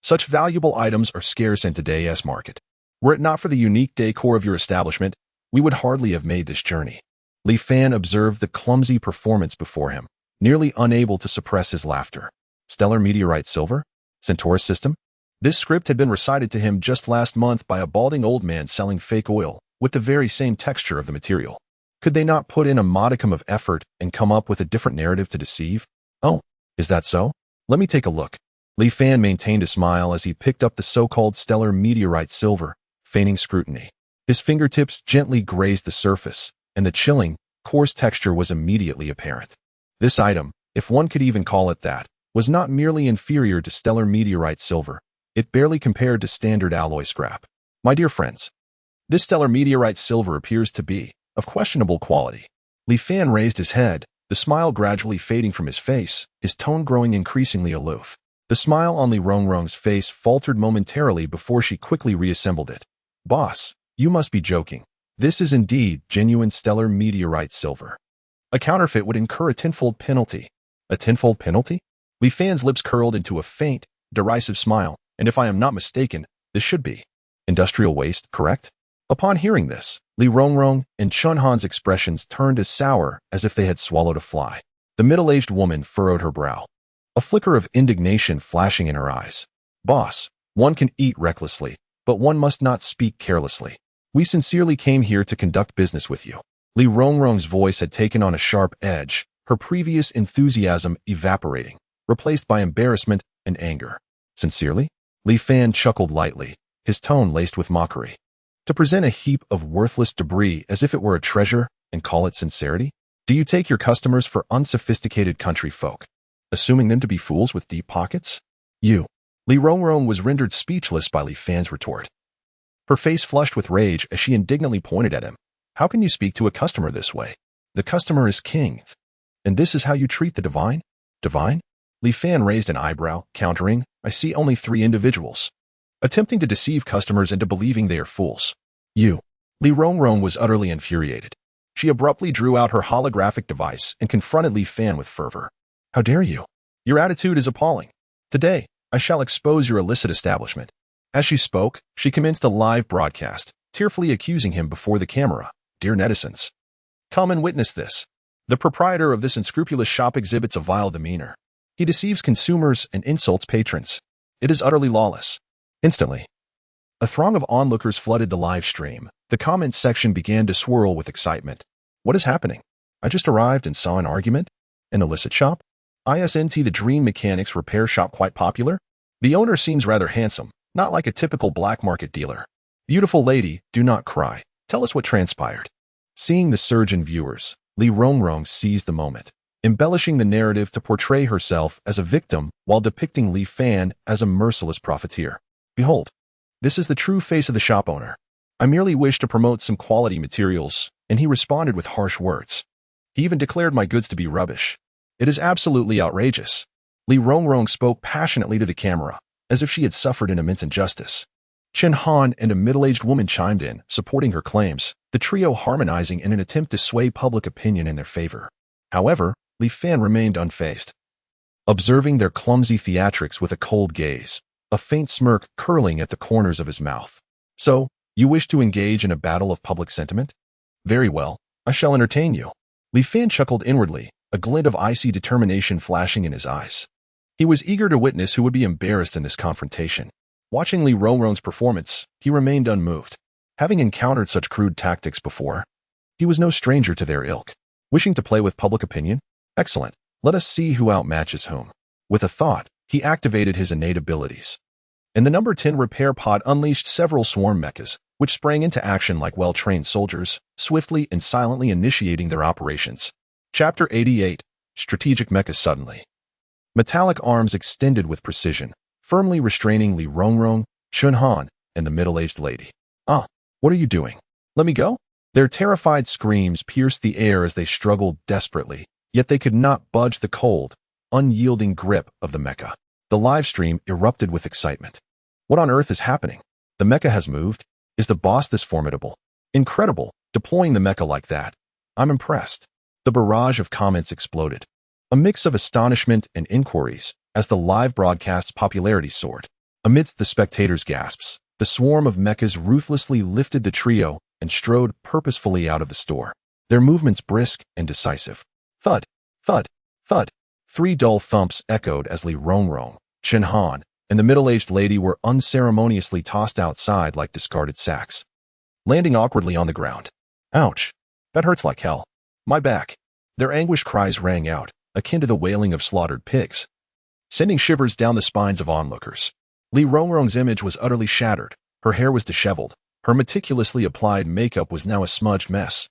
such valuable items are scarce in today's market. Were it not for the unique decor of your establishment, we would hardly have made this journey. Li Fan observed the clumsy performance before him, nearly unable to suppress his laughter. Stellar meteorite silver? Centaurus system? This script had been recited to him just last month by a balding old man selling fake oil, with the very same texture of the material. Could they not put in a modicum of effort and come up with a different narrative to deceive? Oh, is that so? Let me take a look. Li Fan maintained a smile as he picked up the so-called stellar meteorite silver, feigning scrutiny. His fingertips gently grazed the surface, and the chilling, coarse texture was immediately apparent. This item, if one could even call it that, was not merely inferior to stellar meteorite silver, it barely compared to standard alloy scrap. My dear friends, this stellar meteorite silver appears to be of questionable quality. Li Fan raised his head, the smile gradually fading from his face, his tone growing increasingly aloof. The smile on Li Rongrong's face faltered momentarily before she quickly reassembled it. Boss, you must be joking. This is indeed genuine stellar meteorite silver. A counterfeit would incur a tenfold penalty. A tenfold penalty? Li Fan's lips curled into a faint, derisive smile, and if I am not mistaken, this should be industrial waste, correct? Upon hearing this, Li Rongrong and Chen Han's expressions turned as sour as if they had swallowed a fly. The middle-aged woman furrowed her brow, a flicker of indignation flashing in her eyes. Boss, one can eat recklessly, but one must not speak carelessly. We sincerely came here to conduct business with you. Li Rongrong's voice had taken on a sharp edge, her previous enthusiasm evaporating, replaced by embarrassment and anger. Sincerely? Li Fan chuckled lightly, his tone laced with mockery. To present a heap of worthless debris as if it were a treasure and call it sincerity? Do you take your customers for unsophisticated country folk, assuming them to be fools with deep pockets? You. Li Rongrong was rendered speechless by Li Fan's retort. Her face flushed with rage as she indignantly pointed at him. How can you speak to a customer this way? The customer is king. And this is how you treat the divine? Divine? Li Fan raised an eyebrow, countering, I see only 3 individuals. Attempting to deceive customers into believing they are fools. You. Li Rongrong was utterly infuriated. She abruptly drew out her holographic device and confronted Li Fan with fervor. How dare you? Your attitude is appalling. Today, I shall expose your illicit establishment. As she spoke, she commenced a live broadcast, tearfully accusing him before the camera. Dear netizens, come and witness this. The proprietor of this unscrupulous shop exhibits a vile demeanor. He deceives consumers and insults patrons. It is utterly lawless. Instantly, a throng of onlookers flooded the live stream. The comments section began to swirl with excitement. What is happening? I just arrived and saw an argument? An illicit shop? Isn't the Dream Mechanics repair shop quite popular? The owner seems rather handsome, not like a typical black market dealer. Beautiful lady, do not cry. Tell us what transpired. Seeing the surge in viewers, Li Rongrong seized the moment, embellishing the narrative to portray herself as a victim while depicting Li Fan as a merciless profiteer. Behold, this is the true face of the shop owner. I merely wish to promote some quality materials, and he responded with harsh words. He even declared my goods to be rubbish. It is absolutely outrageous. Li Rongrong spoke passionately to the camera, as if she had suffered an immense injustice. Chen Han and a middle-aged woman chimed in, supporting her claims, the trio harmonizing in an attempt to sway public opinion in their favor. However, Li Fan remained unfazed, observing their clumsy theatrics with a cold gaze, a faint smirk curling at the corners of his mouth. So, you wish to engage in a battle of public sentiment? Very well, I shall entertain you. Li Fan chuckled inwardly, a glint of icy determination flashing in his eyes. He was eager to witness who would be embarrassed in this confrontation. Watching Li Rongrong's performance, he remained unmoved. Having encountered such crude tactics before, he was no stranger to their ilk. Wishing to play with public opinion? Excellent. Let us see who outmatches whom. With a thought, he activated his innate abilities. And the number 10 repair pod unleashed several swarm mechas, which sprang into action like well-trained soldiers, swiftly and silently initiating their operations. Chapter 88. Strategic Mecha Suddenly. Metallic arms extended with precision, firmly restraining Li Rongrong, Chen Han, and the middle-aged lady. Ah, what are you doing? Let me go? Their terrified screams pierced the air as they struggled desperately, yet they could not budge the cold, unyielding grip of the mecha. The live stream erupted with excitement. What on earth is happening? The mecha has moved? Is the boss this formidable? Incredible, deploying the mecha like that. I'm impressed. The barrage of comments exploded. A mix of astonishment and inquiries as the live broadcast's popularity soared. Amidst the spectators' gasps, the swarm of mechas ruthlessly lifted the trio and strode purposefully out of the store, their movements brisk and decisive. Thud, thud, thud. 3 dull thumps echoed as Li Rongrong, Chen Han, and the middle-aged lady were unceremoniously tossed outside like discarded sacks, landing awkwardly on the ground. Ouch. That hurts like hell. My back. Their anguished cries rang out, akin to the wailing of slaughtered pigs, sending shivers down the spines of onlookers. Li Rongrong's image was utterly shattered. Her hair was disheveled. Her meticulously applied makeup was now a smudged mess,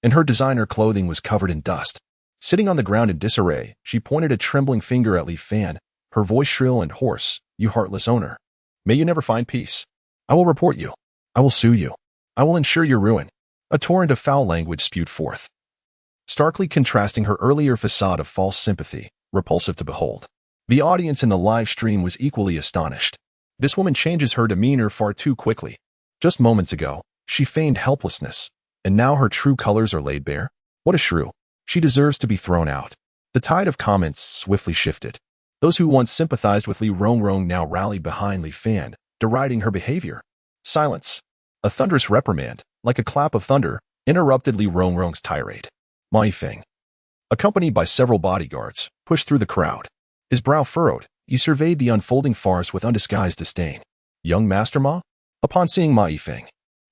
and her designer clothing was covered in dust. Sitting on the ground in disarray, she pointed a trembling finger at Li Fan, her voice shrill and hoarse. You heartless owner. May you never find peace. I will report you. I will sue you. I will ensure your ruin. A torrent of foul language spewed forth, starkly contrasting her earlier facade of false sympathy, repulsive to behold. The audience in the live stream was equally astonished. This woman changes her demeanor far too quickly. Just moments ago, she feigned helplessness, and now her true colors are laid bare. What a shrew. She deserves to be thrown out. The tide of comments swiftly shifted. Those who once sympathized with Li Rongrong now rallied behind Li Fan, deriding her behavior. Silence. A thunderous reprimand, like a clap of thunder, interrupted Li Rongrong's tirade. Ma Yifeng, accompanied by several bodyguards, pushed through the crowd. His brow furrowed, he surveyed the unfolding farce with undisguised disdain. Young Master Ma? Upon seeing Ma Yifeng,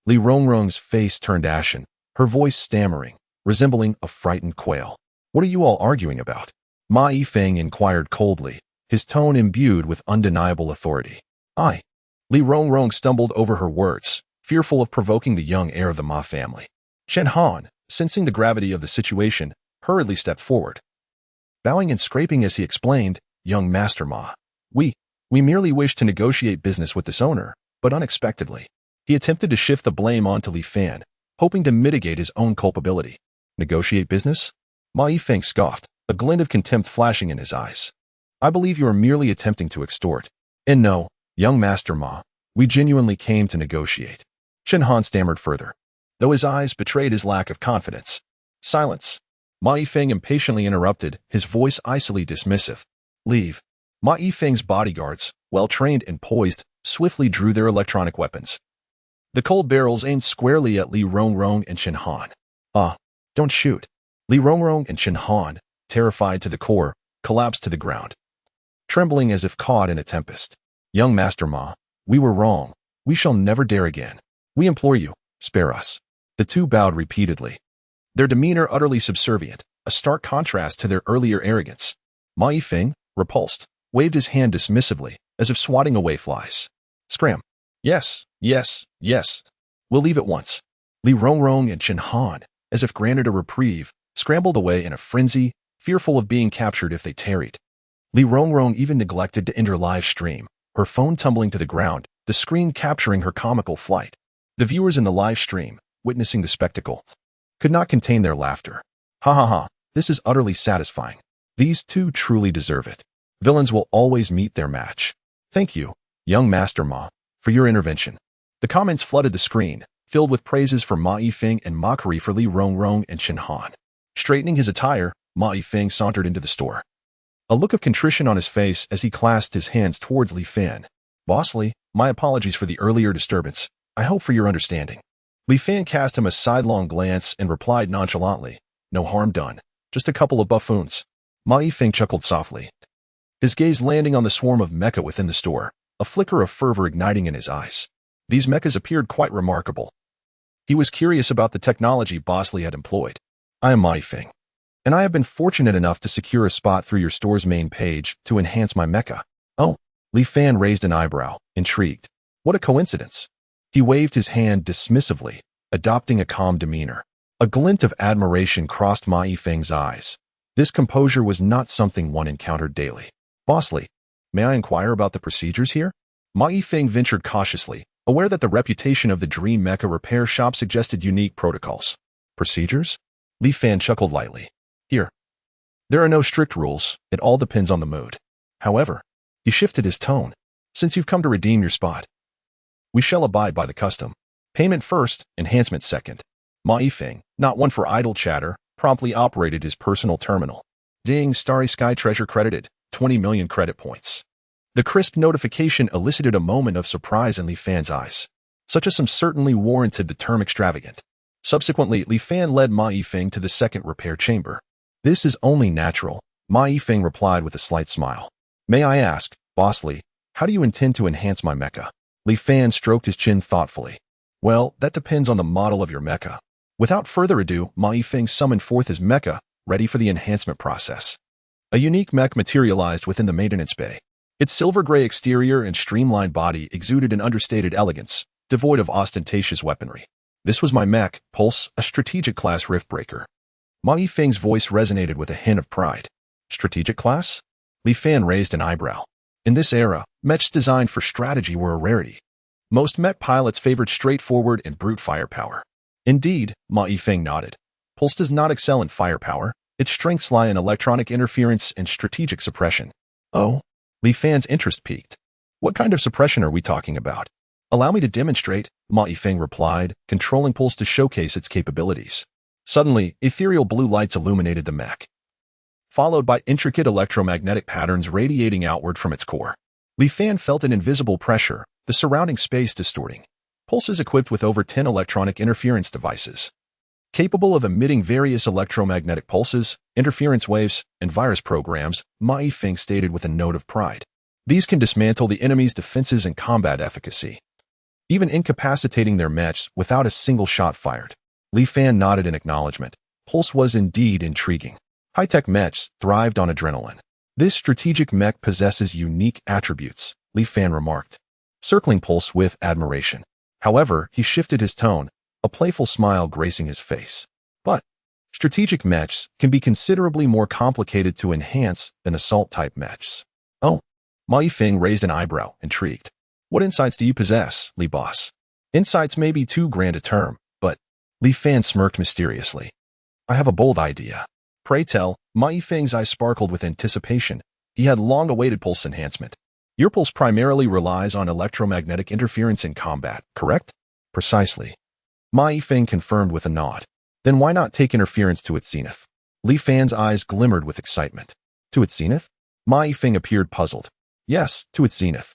Li Rongrong's face turned ashen, her voice stammering, resembling a frightened quail. What are you all arguing about? Ma Yifeng inquired coldly, his tone imbued with undeniable authority. I. Li Rongrong stumbled over her words, fearful of provoking the young heir of the Ma family. Chen Han, sensing the gravity of the situation, hurriedly stepped forward, bowing and scraping as he explained, Young Master Ma, we merely wish to negotiate business with this owner, but unexpectedly, he attempted to shift the blame onto Li Fan, hoping to mitigate his own culpability. Negotiate business? Ma Yifeng scoffed, a glint of contempt flashing in his eyes. I believe you are merely attempting to extort. And no, young Master Ma, we genuinely came to negotiate. Chen Han stammered further, though his eyes betrayed his lack of confidence. Silence. Ma Yifeng impatiently interrupted, his voice icily dismissive. Leave. Ma Yifeng's bodyguards, well-trained and poised, swiftly drew their electronic weapons. The cold barrels aimed squarely at Li Rongrong and Chen Han. Don't shoot. Li Rongrong and Chen Han, terrified to the core, collapsed to the ground, trembling as if caught in a tempest. Young Master Ma, we were wrong. We shall never dare again. We implore you, spare us. The two bowed repeatedly, their demeanor utterly subservient, a stark contrast to their earlier arrogance. Ma Yifeng, repulsed, waved his hand dismissively, as if swatting away flies. Scram. Yes, yes, yes. We'll leave at once. Li Rongrong and Chen Han, as if granted a reprieve, scrambled away in a frenzy, fearful of being captured if they tarried. Li Rongrong even neglected to end her live stream, her phone tumbling to the ground, the screen capturing her comical flight. The viewers in the live stream, witnessing the spectacle, could not contain their laughter. Ha ha ha, this is utterly satisfying. These two truly deserve it. Villains will always meet their match. Thank you, young Master Ma, for your intervention. The comments flooded the screen, filled with praises for Ma Yifeng and mockery for Li Rongrong and Chen Han. Straightening his attire, Ma Yifeng sauntered into the store, a look of contrition on his face as he clasped his hands towards Li Fan. Boss Li, my apologies for the earlier disturbance. I hope for your understanding. Li Fan cast him a sidelong glance and replied nonchalantly, no harm done, just a couple of buffoons. Ma Yifeng chuckled softly, his gaze landing on the swarm of mecha within the store, a flicker of fervor igniting in his eyes. These mechas appeared quite remarkable. He was curious about the technology Boss Li had employed. I am Ma Yifeng, and I have been fortunate enough to secure a spot through your store's main page to enhance my mecha. Oh, Li Fan raised an eyebrow, intrigued. What a coincidence. He waved his hand dismissively, adopting a calm demeanor. A glint of admiration crossed Ma Yifeng's eyes. This composure was not something one encountered daily. Boss Li, may I inquire about the procedures here? Ma Yifeng ventured cautiously, aware that the reputation of the Dream Mecha repair shop suggested unique protocols. Procedures? Li Fan chuckled lightly. Here. There are no strict rules, it all depends on the mood. However, he shifted his tone. Since you've come to redeem your spot, we shall abide by the custom. Payment first, enhancement second. Ma Yifeng, not one for idle chatter, promptly operated his personal terminal. Ding, Starry Sky treasure credited, 20 million credit points. The crisp notification elicited a moment of surprise in Li Fan's eyes. Such a sum certainly warranted the term extravagant. Subsequently, Li Fan led Ma Yifeng to the second repair chamber. This is only natural, Ma Yifeng replied with a slight smile. May I ask, Boss Li, how do you intend to enhance my mecha? Li Fan stroked his chin thoughtfully. Well, that depends on the model of your mecha. Without further ado, Ma Yifeng summoned forth his mecha, ready for the enhancement process. A unique mech materialized within the maintenance bay. Its silver-gray exterior and streamlined body exuded an understated elegance, devoid of ostentatious weaponry. This was my mech, Pulse, a strategic class rift-breaker. Ma Yifeng's voice resonated with a hint of pride. Strategic class? Li Fan raised an eyebrow. In this era, mechs designed for strategy were a rarity. Most mech pilots favored straightforward and brute firepower. Indeed, Ma Yifeng nodded. Pulse does not excel in firepower. Its strengths lie in electronic interference and strategic suppression. Oh? Li Fan's interest piqued. What kind of suppression are we talking about? Allow me to demonstrate, Ma Yifeng replied, controlling Pulse to showcase its capabilities. Suddenly, ethereal blue lights illuminated the mech, followed by intricate electromagnetic patterns radiating outward from its core. Li Fan felt an invisible pressure, the surrounding space distorting. Pulse is equipped with over 10 electronic interference devices, capable of emitting various electromagnetic pulses, interference waves, and virus programs, Ma Yifeng stated with a note of pride. These can dismantle the enemy's defenses and combat efficacy, even incapacitating their mechs without a single shot fired. Li Fan nodded in acknowledgement. Pulse was indeed intriguing. High-tech mechs thrived on adrenaline. This strategic mech possesses unique attributes, Li Fan remarked, circling Pulse with admiration. However, he shifted his tone, a playful smile gracing his face. But strategic mechs can be considerably more complicated to enhance than assault-type mechs. Oh, Ma Yifeng raised an eyebrow, intrigued. What insights do you possess, Li Boss? Insights may be too grand a term, but Li Fan smirked mysteriously. I have a bold idea. Pray tell. Ma Yifeng's eyes sparkled with anticipation. He had long awaited pulse enhancement. Your pulse primarily relies on electromagnetic interference in combat, correct? Precisely. Ma Yifeng confirmed with a nod. Then why not take interference to its zenith? Li Fan's eyes glimmered with excitement. To its zenith? Ma Yifeng appeared puzzled. Yes, to its zenith.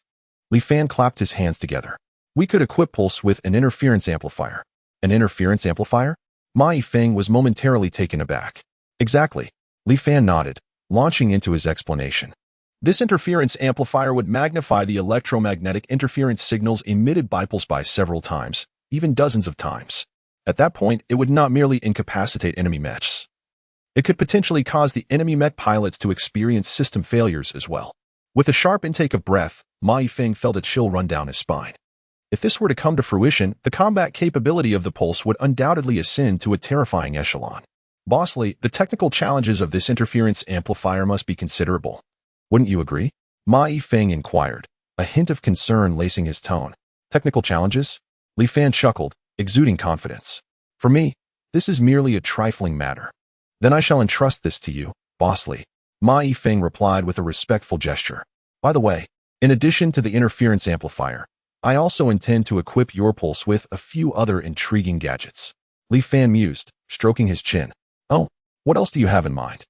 Li Fan clapped his hands together. We could equip pulse with an interference amplifier. An interference amplifier? Ma Yifeng was momentarily taken aback. Exactly. Li Fan nodded, launching into his explanation. This interference amplifier would magnify the electromagnetic interference signals emitted by pulse by several times, even dozens of times. At that point, it would not merely incapacitate enemy mechs. It could potentially cause the enemy mech pilots to experience system failures as well. With a sharp intake of breath, Ma Yifeng felt a chill run down his spine. If this were to come to fruition, the combat capability of the pulse would undoubtedly ascend to a terrifying echelon. Bossly, the technical challenges of this interference amplifier must be considerable. Wouldn't you agree? Ma Yifeng inquired, a hint of concern lacing his tone. Technical challenges? Li Fan chuckled, exuding confidence. For me, this is merely a trifling matter. Then I shall entrust this to you, Bossly. Ma Yifeng replied with a respectful gesture. By the way, in addition to the interference amplifier, I also intend to equip your pulse with a few other intriguing gadgets. Li Fan mused, stroking his chin. Oh, what else do you have in mind?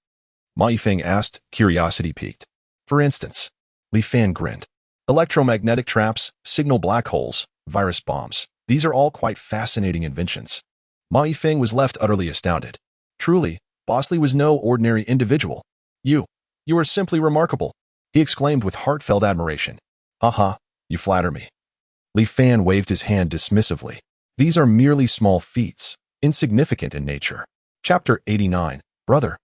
Ma Yifeng asked, curiosity piqued. For instance, Li Fan grinned. Electromagnetic traps, signal black holes, virus bombs. These are all quite fascinating inventions. Ma Yifeng was left utterly astounded. Truly, Bosley was no ordinary individual. You are simply remarkable, he exclaimed with heartfelt admiration. Haha, you flatter me. Li Fan waved his hand dismissively. These are merely small feats, insignificant in nature. Chapter 89, Brother.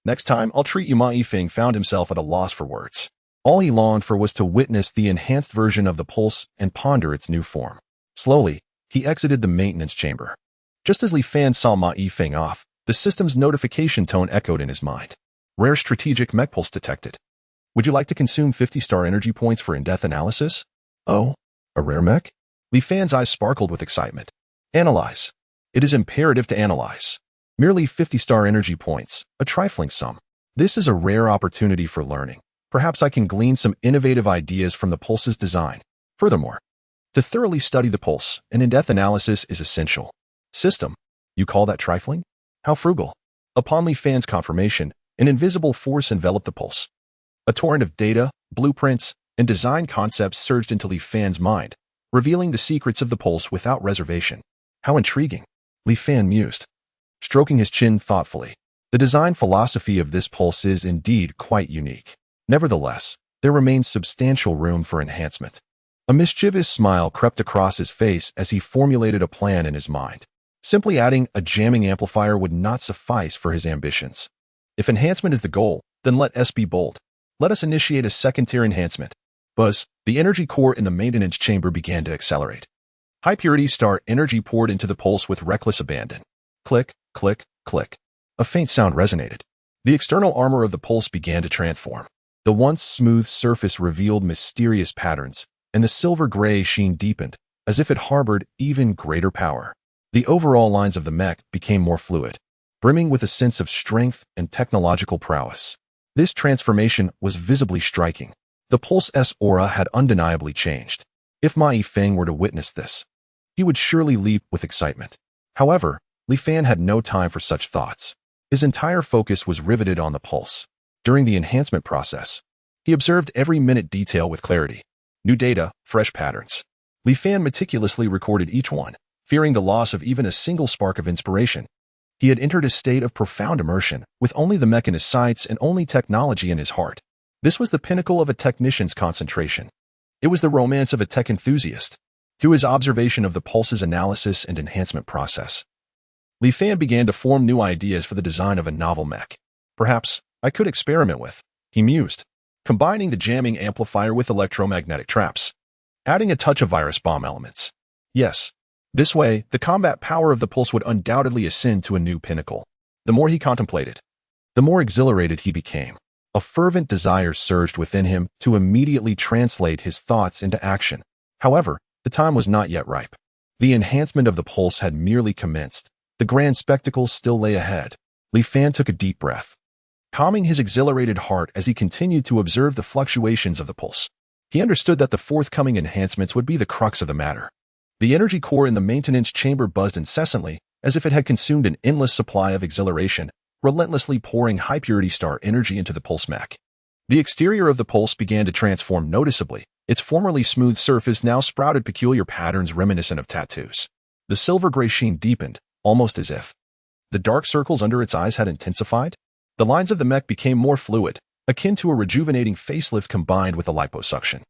Next time, I'll treat you. Ma Yifeng found himself at a loss for words. All he longed for was to witness the enhanced version of the pulse and ponder its new form. Slowly, he exited the maintenance chamber. Just as Li Fan saw Ma Yifeng off, the system's notification tone echoed in his mind. Rare strategic mech pulse detected. Would you like to consume 50-star energy points for in-depth analysis? Oh, a rare mech? Li Fan's eyes sparkled with excitement. Analyze. It is imperative to analyze. Merely 50-star energy points, a trifling sum. This is a rare opportunity for learning. Perhaps I can glean some innovative ideas from the pulse's design. Furthermore, to thoroughly study the pulse, an in-depth analysis is essential. System. You call that trifling? How frugal. Upon Li Fan's confirmation, an invisible force enveloped the pulse. A torrent of data, blueprints, and design concepts surged into Li Fan's mind, revealing the secrets of the pulse without reservation. How intriguing, Li Fan mused, stroking his chin thoughtfully. The design philosophy of this pulse is indeed quite unique. Nevertheless, there remains substantial room for enhancement. A mischievous smile crept across his face as he formulated a plan in his mind. Simply adding a jamming amplifier would not suffice for his ambitions. If enhancement is the goal, then let us be bold. Let us initiate a second-tier enhancement. Buzz, the energy core in the maintenance chamber began to accelerate. High-purity star energy poured into the pulse with reckless abandon. Click, click, click. A faint sound resonated. The external armor of the pulse began to transform. The once smooth surface revealed mysterious patterns, and the silver-gray sheen deepened, as if it harbored even greater power. The overall lines of the mech became more fluid, brimming with a sense of strength and technological prowess. This transformation was visibly striking. The pulse's aura had undeniably changed. If Ma Yifeng were to witness this, he would surely leap with excitement. However, Li Fan had no time for such thoughts. His entire focus was riveted on the pulse. During the enhancement process, he observed every minute detail with clarity. New data, fresh patterns. Li Fan meticulously recorded each one, fearing the loss of even a single spark of inspiration. He had entered a state of profound immersion, with only the mech in his sights and only technology in his heart. This was the pinnacle of a technician's concentration. It was the romance of a tech enthusiast. Through his observation of the pulse's analysis and enhancement process, Li Fan began to form new ideas for the design of a novel mech. Perhaps I could experiment with, he mused, combining the jamming amplifier with electromagnetic traps, adding a touch of virus bomb elements. Yes. This way, the combat power of the pulse would undoubtedly ascend to a new pinnacle. The more he contemplated, the more exhilarated he became. A fervent desire surged within him to immediately translate his thoughts into action. However, the time was not yet ripe. The enhancement of the pulse had merely commenced, The grand spectacle still lay ahead. Li Fan took a deep breath, calming his exhilarated heart as he continued to observe the fluctuations of the pulse. He understood that the forthcoming enhancements would be the crux of the matter. The energy core in the maintenance chamber buzzed incessantly, as if it had consumed an endless supply of exhilaration, relentlessly pouring high-purity star energy into the pulse mech. The exterior of the pulse began to transform noticeably. Its formerly smooth surface now sprouted peculiar patterns reminiscent of tattoos. The silver-gray sheen deepened, almost as if the dark circles under its eyes had intensified. The lines of the mech became more fluid, akin to a rejuvenating facelift combined with a liposuction.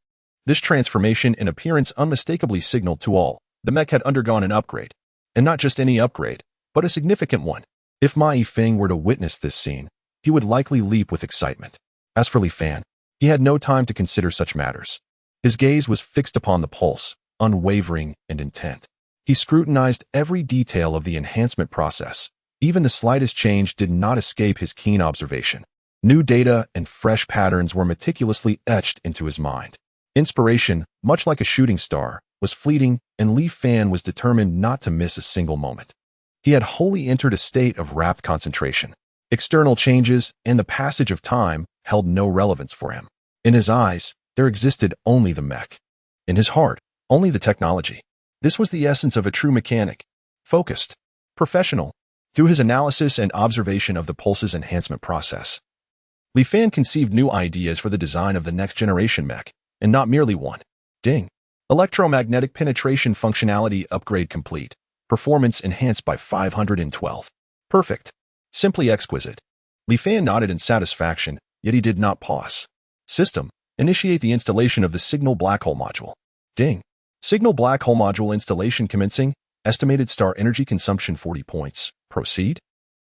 This transformation in appearance unmistakably signaled to all the mech had undergone an upgrade. And not just any upgrade, but a significant one. If Ma Yifeng were to witness this scene, he would likely leap with excitement. As for Li Fan, he had no time to consider such matters. His gaze was fixed upon the pulse, unwavering and intent. He scrutinized every detail of the enhancement process. Even the slightest change did not escape his keen observation. New data and fresh patterns were meticulously etched into his mind. Inspiration, much like a shooting star, was fleeting, and Li Fan was determined not to miss a single moment. He had wholly entered a state of rapt concentration. External changes and the passage of time held no relevance for him. In his eyes, there existed only the mech. In his heart, only the technology. This was the essence of a true mechanic. Focused. Professional. Through his analysis and observation of the pulse's enhancement process, Li Fan conceived new ideas for the design of the next generation mech, and not merely one. Ding. Electromagnetic penetration functionality upgrade complete. Performance enhanced by 512. Perfect. Simply exquisite. Li Fan nodded in satisfaction, yet he did not pause. System. Initiate the installation of the Signal Black Hole Module. Ding. Signal Black Hole Module installation commencing. Estimated star energy consumption 40 points. Proceed?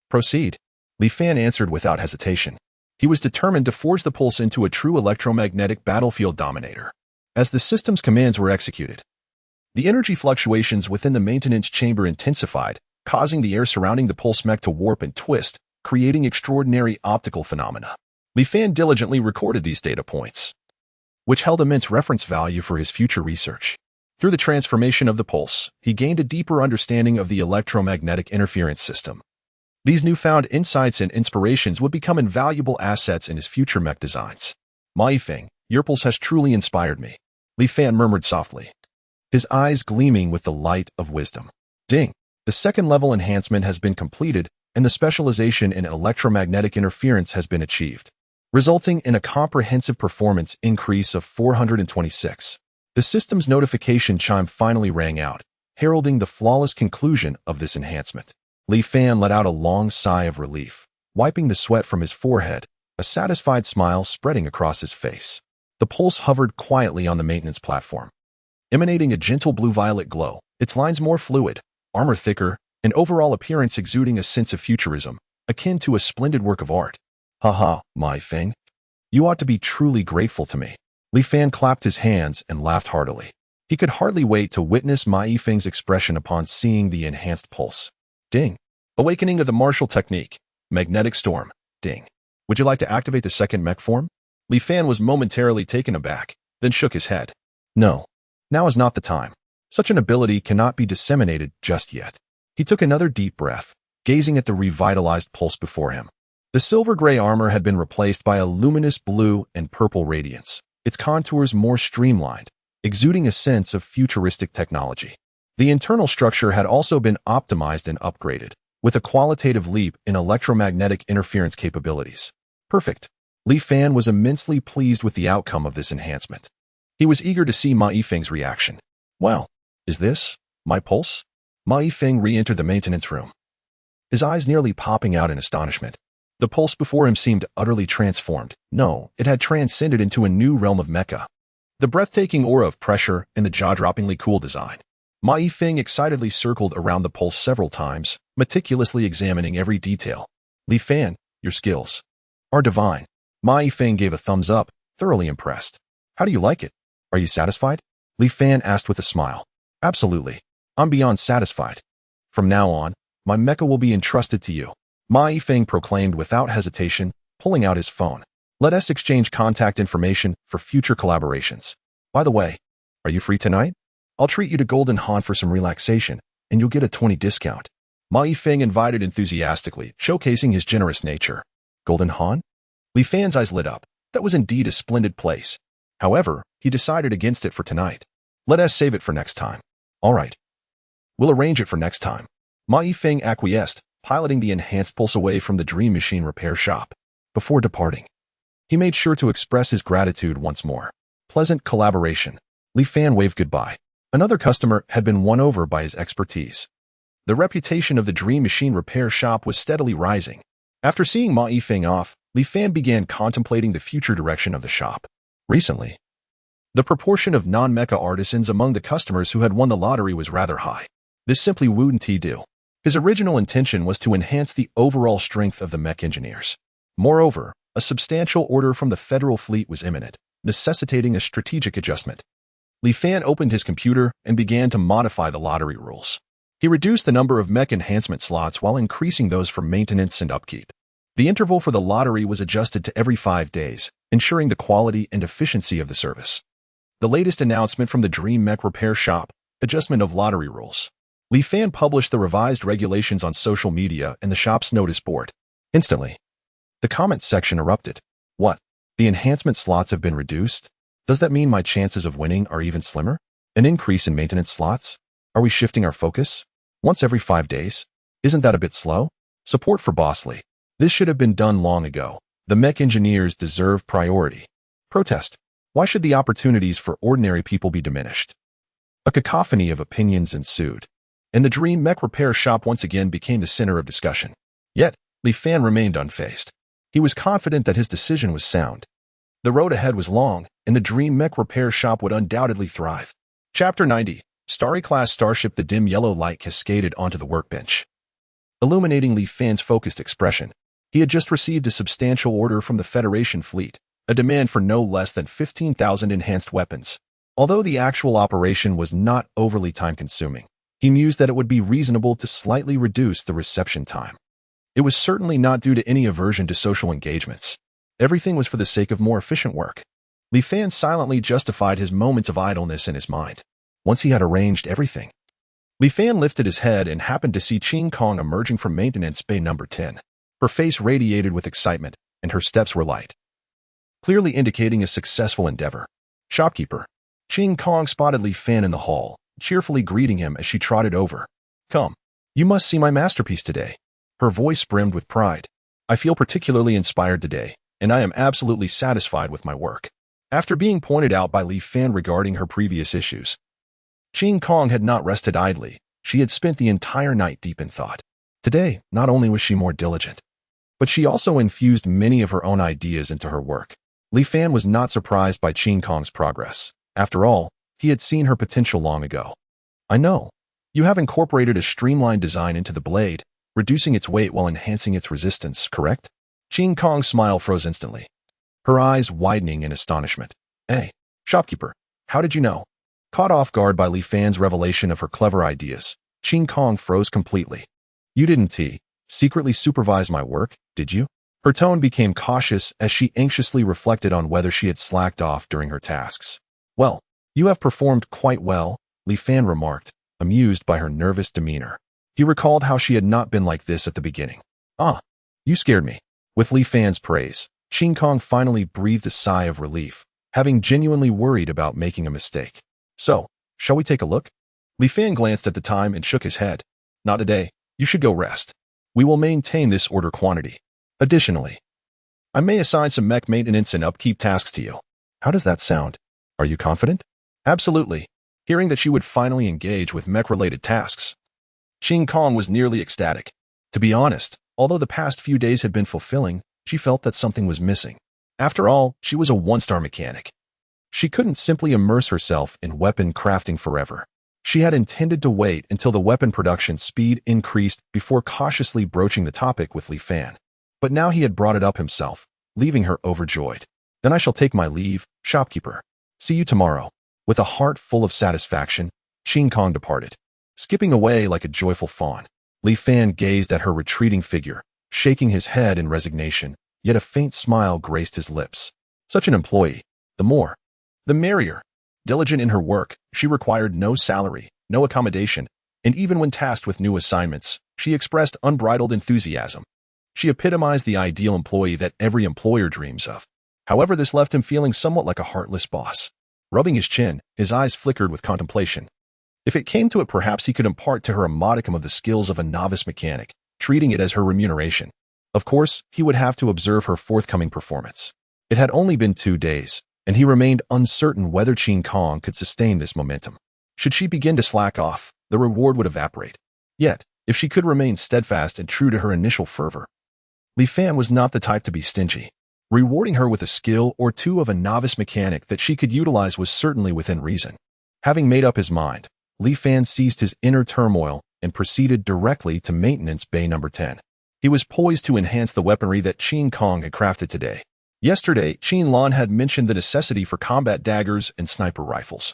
Proceed. Li Fan answered without hesitation. He was determined to forge the pulse into a true electromagnetic battlefield dominator. As the system's commands were executed, the energy fluctuations within the maintenance chamber intensified, causing the air surrounding the pulse mech to warp and twist, creating extraordinary optical phenomena. Li Fan diligently recorded these data points, which held immense reference value for his future research. Through the transformation of the pulse, he gained a deeper understanding of the electromagnetic interference system. These newfound insights and inspirations would become invaluable assets in his future mech designs. Ma Yifeng, your pulse has truly inspired me, Li Fan murmured softly, his eyes gleaming with the light of wisdom. Ding. The second-level enhancement has been completed, and the specialization in electromagnetic interference has been achieved, resulting in a comprehensive performance increase of 426. The system's notification chime finally rang out, heralding the flawless conclusion of this enhancement. Li Fan let out a long sigh of relief, wiping the sweat from his forehead, a satisfied smile spreading across his face. The pulse hovered quietly on the maintenance platform, emanating a gentle blue-violet glow, its lines more fluid, armor thicker, and overall appearance exuding a sense of futurism, akin to a splendid work of art. Haha, Ma Yifeng. You ought to be truly grateful to me. Li Fan clapped his hands and laughed heartily. He could hardly wait to witness Ma Yifeng's expression upon seeing the enhanced pulse. Ding. Awakening of the martial technique. Magnetic storm. Ding. Would you like to activate the second mech form? Li Fan was momentarily taken aback, then shook his head. No. Now is not the time. Such an ability cannot be disseminated just yet. He took another deep breath, gazing at the revitalized pulse before him. The silver-gray armor had been replaced by a luminous blue and purple radiance, its contours more streamlined, exuding a sense of futuristic technology. The internal structure had also been optimized and upgraded, with a qualitative leap in electromagnetic interference capabilities. Perfect. Li Fan was immensely pleased with the outcome of this enhancement. He was eager to see Ma Yifeng's reaction. Well, is this my pulse? Ma Yifeng re-entered the maintenance room, his eyes nearly popping out in astonishment. The pulse before him seemed utterly transformed. No, it had transcended into a new realm of Mecha. The breathtaking aura of pressure and the jaw-droppingly cool design. Ma Yifeng excitedly circled around the pulse several times, meticulously examining every detail. Li Fan, your skills are divine. Ma Yifeng gave a thumbs up, thoroughly impressed. How do you like it? Are you satisfied? Li Fan asked with a smile. Absolutely. I'm beyond satisfied. From now on, my mecha will be entrusted to you, Ma Yifeng proclaimed without hesitation, pulling out his phone. Let us exchange contact information for future collaborations. By the way, are you free tonight? I'll treat you to Golden Han for some relaxation, and you'll get a 20 discount. Ma Yifeng invited enthusiastically, showcasing his generous nature. Golden Han? Li Fan's eyes lit up. That was indeed a splendid place. However, he decided against it for tonight. Let us save it for next time. All right. We'll arrange it for next time. Ma Yifeng acquiesced, piloting the enhanced pulse away from the dream machine repair shop. Before departing, he made sure to express his gratitude once more. Pleasant collaboration. Li Fan waved goodbye. Another customer had been won over by his expertise. The reputation of the dream machine repair shop was steadily rising. After seeing Ma Yifeng off, Li Fan began contemplating the future direction of the shop. Recently, the proportion of non-mecha artisans among the customers who had won the lottery was rather high. This simply wouldn't do. His original intention was to enhance the overall strength of the mech engineers. Moreover, a substantial order from the Federal Fleet was imminent, necessitating a strategic adjustment. Li Fan opened his computer and began to modify the lottery rules. He reduced the number of mech enhancement slots while increasing those for maintenance and upkeep. The interval for the lottery was adjusted to every 5 days, ensuring the quality and efficiency of the service. The latest announcement from the Dream Mech Repair Shop, adjustment of lottery rules. Li Fan published the revised regulations on social media and the shop's notice board. Instantly, the comments section erupted. What? The enhancement slots have been reduced? Does that mean my chances of winning are even slimmer? An increase in maintenance slots? Are we shifting our focus? Once every 5 days? Isn't that a bit slow? Support for Bosley. This should have been done long ago. The mech engineers deserve priority. Protest. Why should the opportunities for ordinary people be diminished? A cacophony of opinions ensued, and the Dream Mech Repair Shop once again became the center of discussion. Yet, Li Fan remained unfazed. He was confident that his decision was sound. The road ahead was long, and the Dream Mech Repair Shop would undoubtedly thrive. Chapter 90. Starry-class starship. The dim yellow light cascaded onto the workbench, illuminating Li Fan's focused expression. He had just received a substantial order from the Federation fleet, a demand for no less than 15,000 enhanced weapons. Although the actual operation was not overly time-consuming, he mused that it would be reasonable to slightly reduce the reception time. It was certainly not due to any aversion to social engagements. Everything was for the sake of more efficient work. Li Fan silently justified his moments of idleness in his mind. Once he had arranged everything, Li Fan lifted his head and happened to see Ching Kong emerging from maintenance bay number 10. Her face radiated with excitement, and her steps were light, clearly indicating a successful endeavor. Shopkeeper. Ching Kong spotted Li Fan in the hall, cheerfully greeting him as she trotted over. Come, you must see my masterpiece today. Her voice brimmed with pride. I feel particularly inspired today, and I am absolutely satisfied with my work. After being pointed out by Li Fan regarding her previous issues, Ching Kong had not rested idly. She had spent the entire night deep in thought. Today, not only was she more diligent, but she also infused many of her own ideas into her work. Li Fan was not surprised by Ching Kong's progress. After all, he had seen her potential long ago. I know. You have incorporated a streamlined design into the blade, reducing its weight while enhancing its resistance, correct? Ching Kong's smile froze instantly, her eyes widening in astonishment. Hey, shopkeeper, how did you know? Caught off guard by Li Fan's revelation of her clever ideas, Ching Kong froze completely. You didn't secretly supervise my work, did you? Her tone became cautious as she anxiously reflected on whether she had slacked off during her tasks. Well, you have performed quite well, Li Fan remarked, amused by her nervous demeanor. He recalled how she had not been like this at the beginning. Ah, you scared me. With Li Fan's praise, Ching Kong finally breathed a sigh of relief, having genuinely worried about making a mistake. So, shall we take a look? Li Fan glanced at the time and shook his head. Not today. You should go rest. We will maintain this order quantity. Additionally, I may assign some mech maintenance and upkeep tasks to you. How does that sound? Are you confident? Absolutely. Hearing that she would finally engage with mech-related tasks, Ching Kong was nearly ecstatic. To be honest, although the past few days had been fulfilling, she felt that something was missing. After all, she was a one-star mechanic. She couldn't simply immerse herself in weapon crafting forever. She had intended to wait until the weapon production speed increased before cautiously broaching the topic with Li Fan. But now he had brought it up himself, leaving her overjoyed. Then I shall take my leave, shopkeeper. See you tomorrow. With a heart full of satisfaction, Ching Kong departed. Skipping away like a joyful fawn, Li Fan gazed at her retreating figure, shaking his head in resignation, yet a faint smile graced his lips. Such an employee, the merrier. Diligent in her work, she required no salary, no accommodation, and even when tasked with new assignments, she expressed unbridled enthusiasm. She epitomized the ideal employee that every employer dreams of. However, this left him feeling somewhat like a heartless boss. Rubbing his chin, his eyes flickered with contemplation. If it came to it, perhaps he could impart to her a modicum of the skills of a novice mechanic, treating it as her remuneration. Of course, he would have to observe her forthcoming performance. It had only been 2 days, and he remained uncertain whether Qin Kong could sustain this momentum. Should she begin to slack off, the reward would evaporate. Yet, if she could remain steadfast and true to her initial fervor, Li Fan was not the type to be stingy. Rewarding her with a skill or two of a novice mechanic that she could utilize was certainly within reason. Having made up his mind, Li Fan ceased his inner turmoil and proceeded directly to Maintenance Bay Number 10. He was poised to enhance the weaponry that Qin Kong had crafted today. Yesterday, Qin Lan had mentioned the necessity for combat daggers and sniper rifles,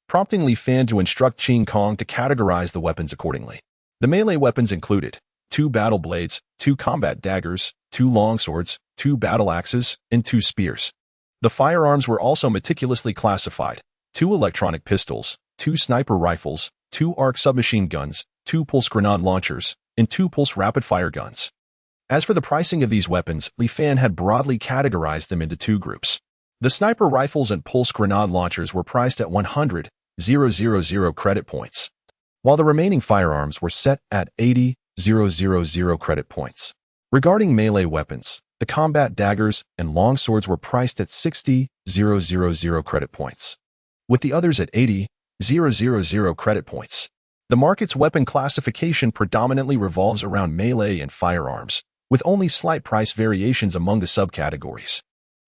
prompting Li Fan to instruct Qin Kong to categorize the weapons accordingly. The melee weapons included 2 battle blades, 2 combat daggers, 2 longswords, 2 battle axes, and 2 spears. The firearms were also meticulously classified: 2 electronic pistols, 2 sniper rifles, 2 arc submachine guns, 2 pulse grenade launchers, and 2 pulse rapid-fire guns. As for the pricing of these weapons, Li Fan had broadly categorized them into 2 groups. The sniper rifles and pulse grenade launchers were priced at 100,000 credit points, while the remaining firearms were set at 80,000 credit points. Regarding melee weapons, the combat daggers and longswords were priced at 60,000 credit points, with the others at 80,000 credit points. The market's weapon classification predominantly revolves around melee and firearms, with only slight price variations among the subcategories.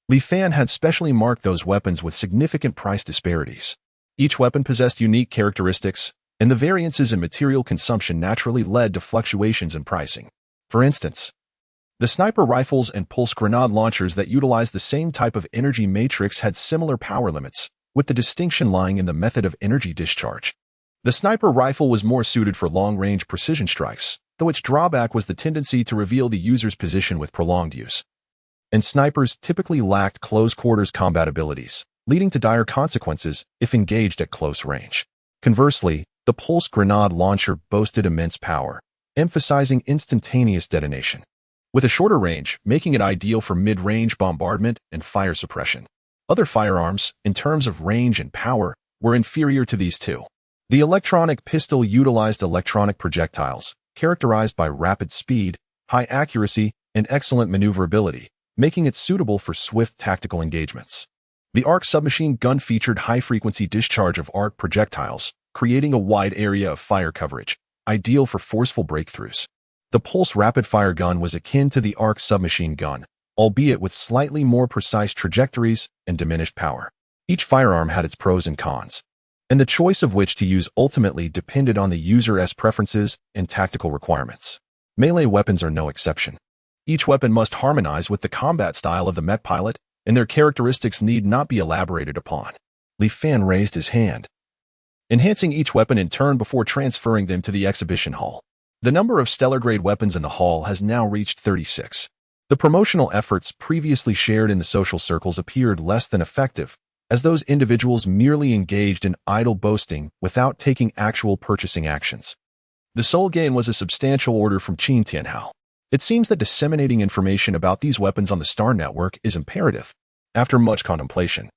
Li Fan had specially marked those weapons with significant price disparities. Each weapon possessed unique characteristics, and the variances in material consumption naturally led to fluctuations in pricing. For instance, the sniper rifles and pulse grenade launchers that utilized the same type of energy matrix had similar power limits, with the distinction lying in the method of energy discharge. The sniper rifle was more suited for long-range precision strikes, though its drawback was the tendency to reveal the user's position with prolonged use. And snipers typically lacked close-quarters combat abilities, leading to dire consequences if engaged at close range. Conversely, the pulse grenade launcher boasted immense power, emphasizing instantaneous detonation, with a shorter range, making it ideal for mid-range bombardment and fire suppression. Other firearms, in terms of range and power, were inferior to these 2. The electronic pistol utilized electronic projectiles, characterized by rapid speed, high accuracy, and excellent maneuverability, making it suitable for swift tactical engagements. The arc submachine gun featured high-frequency discharge of arc projectiles, creating a wide area of fire coverage, ideal for forceful breakthroughs. The pulse rapid-fire gun was akin to the arc submachine gun, albeit with slightly more precise trajectories and diminished power. Each firearm had its pros and cons, and the choice of which to use ultimately depended on the user's preferences and tactical requirements. Melee weapons are no exception. Each weapon must harmonize with the combat style of the mech pilot, and their characteristics need not be elaborated upon. Li Fan raised his hand, enhancing each weapon in turn before transferring them to the exhibition hall. The number of stellar-grade weapons in the hall has now reached 36. The promotional efforts previously shared in the social circles appeared less than effective, as those individuals merely engaged in idle boasting without taking actual purchasing actions. The sole gain was a substantial order from Qin Tianhao. It seems that disseminating information about these weapons on the Star Network is imperative. After much contemplation,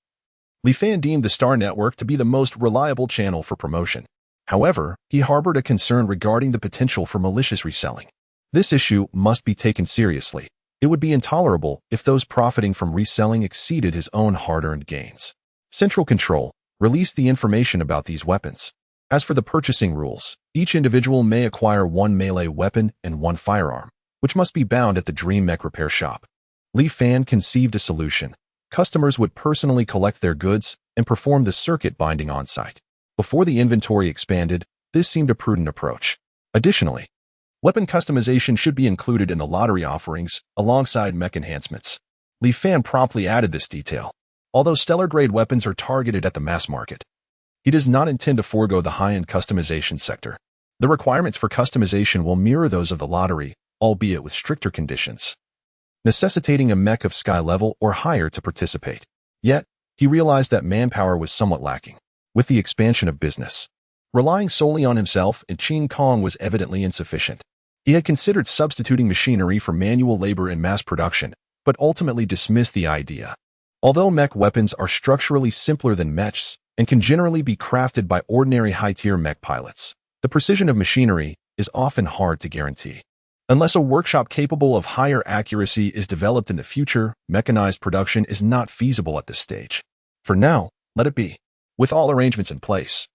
Li Fan deemed the Star Network to be the most reliable channel for promotion. However, he harbored a concern regarding the potential for malicious reselling. This issue must be taken seriously. It would be intolerable if those profiting from reselling exceeded his own hard-earned gains. Central Control released the information about these weapons. As for the purchasing rules, each individual may acquire 1 melee weapon and 1 firearm, which must be bound at the Dream Mech repair shop. Li Fan conceived a solution. Customers would personally collect their goods and perform the circuit binding on-site. Before the inventory expanded, this seemed a prudent approach. Additionally, weapon customization should be included in the lottery offerings alongside mech enhancements. Li Fan promptly added this detail. Although stellar-grade weapons are targeted at the mass market, he does not intend to forego the high-end customization sector. The requirements for customization will mirror those of the lottery, albeit with stricter conditions, necessitating a mech of sky level or higher to participate. Yet, he realized that manpower was somewhat lacking. With the expansion of business, Relying solely on himself and Qin Kong was evidently insufficient. He had considered substituting machinery for manual labor in mass production, but ultimately dismissed the idea. Although mech weapons are structurally simpler than mechs and can generally be crafted by ordinary high-tier mech pilots, the precision of machinery is often hard to guarantee. Unless a workshop capable of higher accuracy is developed in the future, mechanized production is not feasible at this stage. For now, let it be. With all arrangements in place,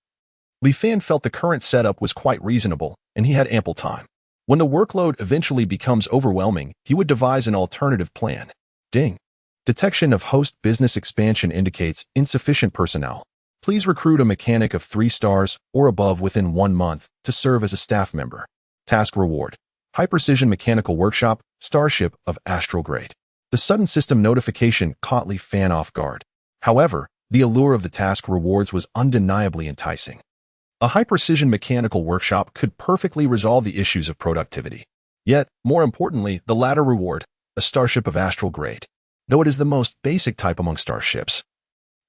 Li Fan felt the current setup was quite reasonable, and he had ample time. When the workload eventually becomes overwhelming, he would devise an alternative plan. Ding. Detection of host business expansion indicates insufficient personnel. Please recruit a mechanic of 3 stars or above within 1 month to serve as a staff member. Task reward. High precision mechanical workshop, starship of astral grade. The sudden system notification caught Li Fan off guard. However, the allure of the task rewards was undeniably enticing. A high-precision mechanical workshop could perfectly resolve the issues of productivity. Yet, more importantly, the latter reward, a starship of astral grade. Though it is the most basic type among starships,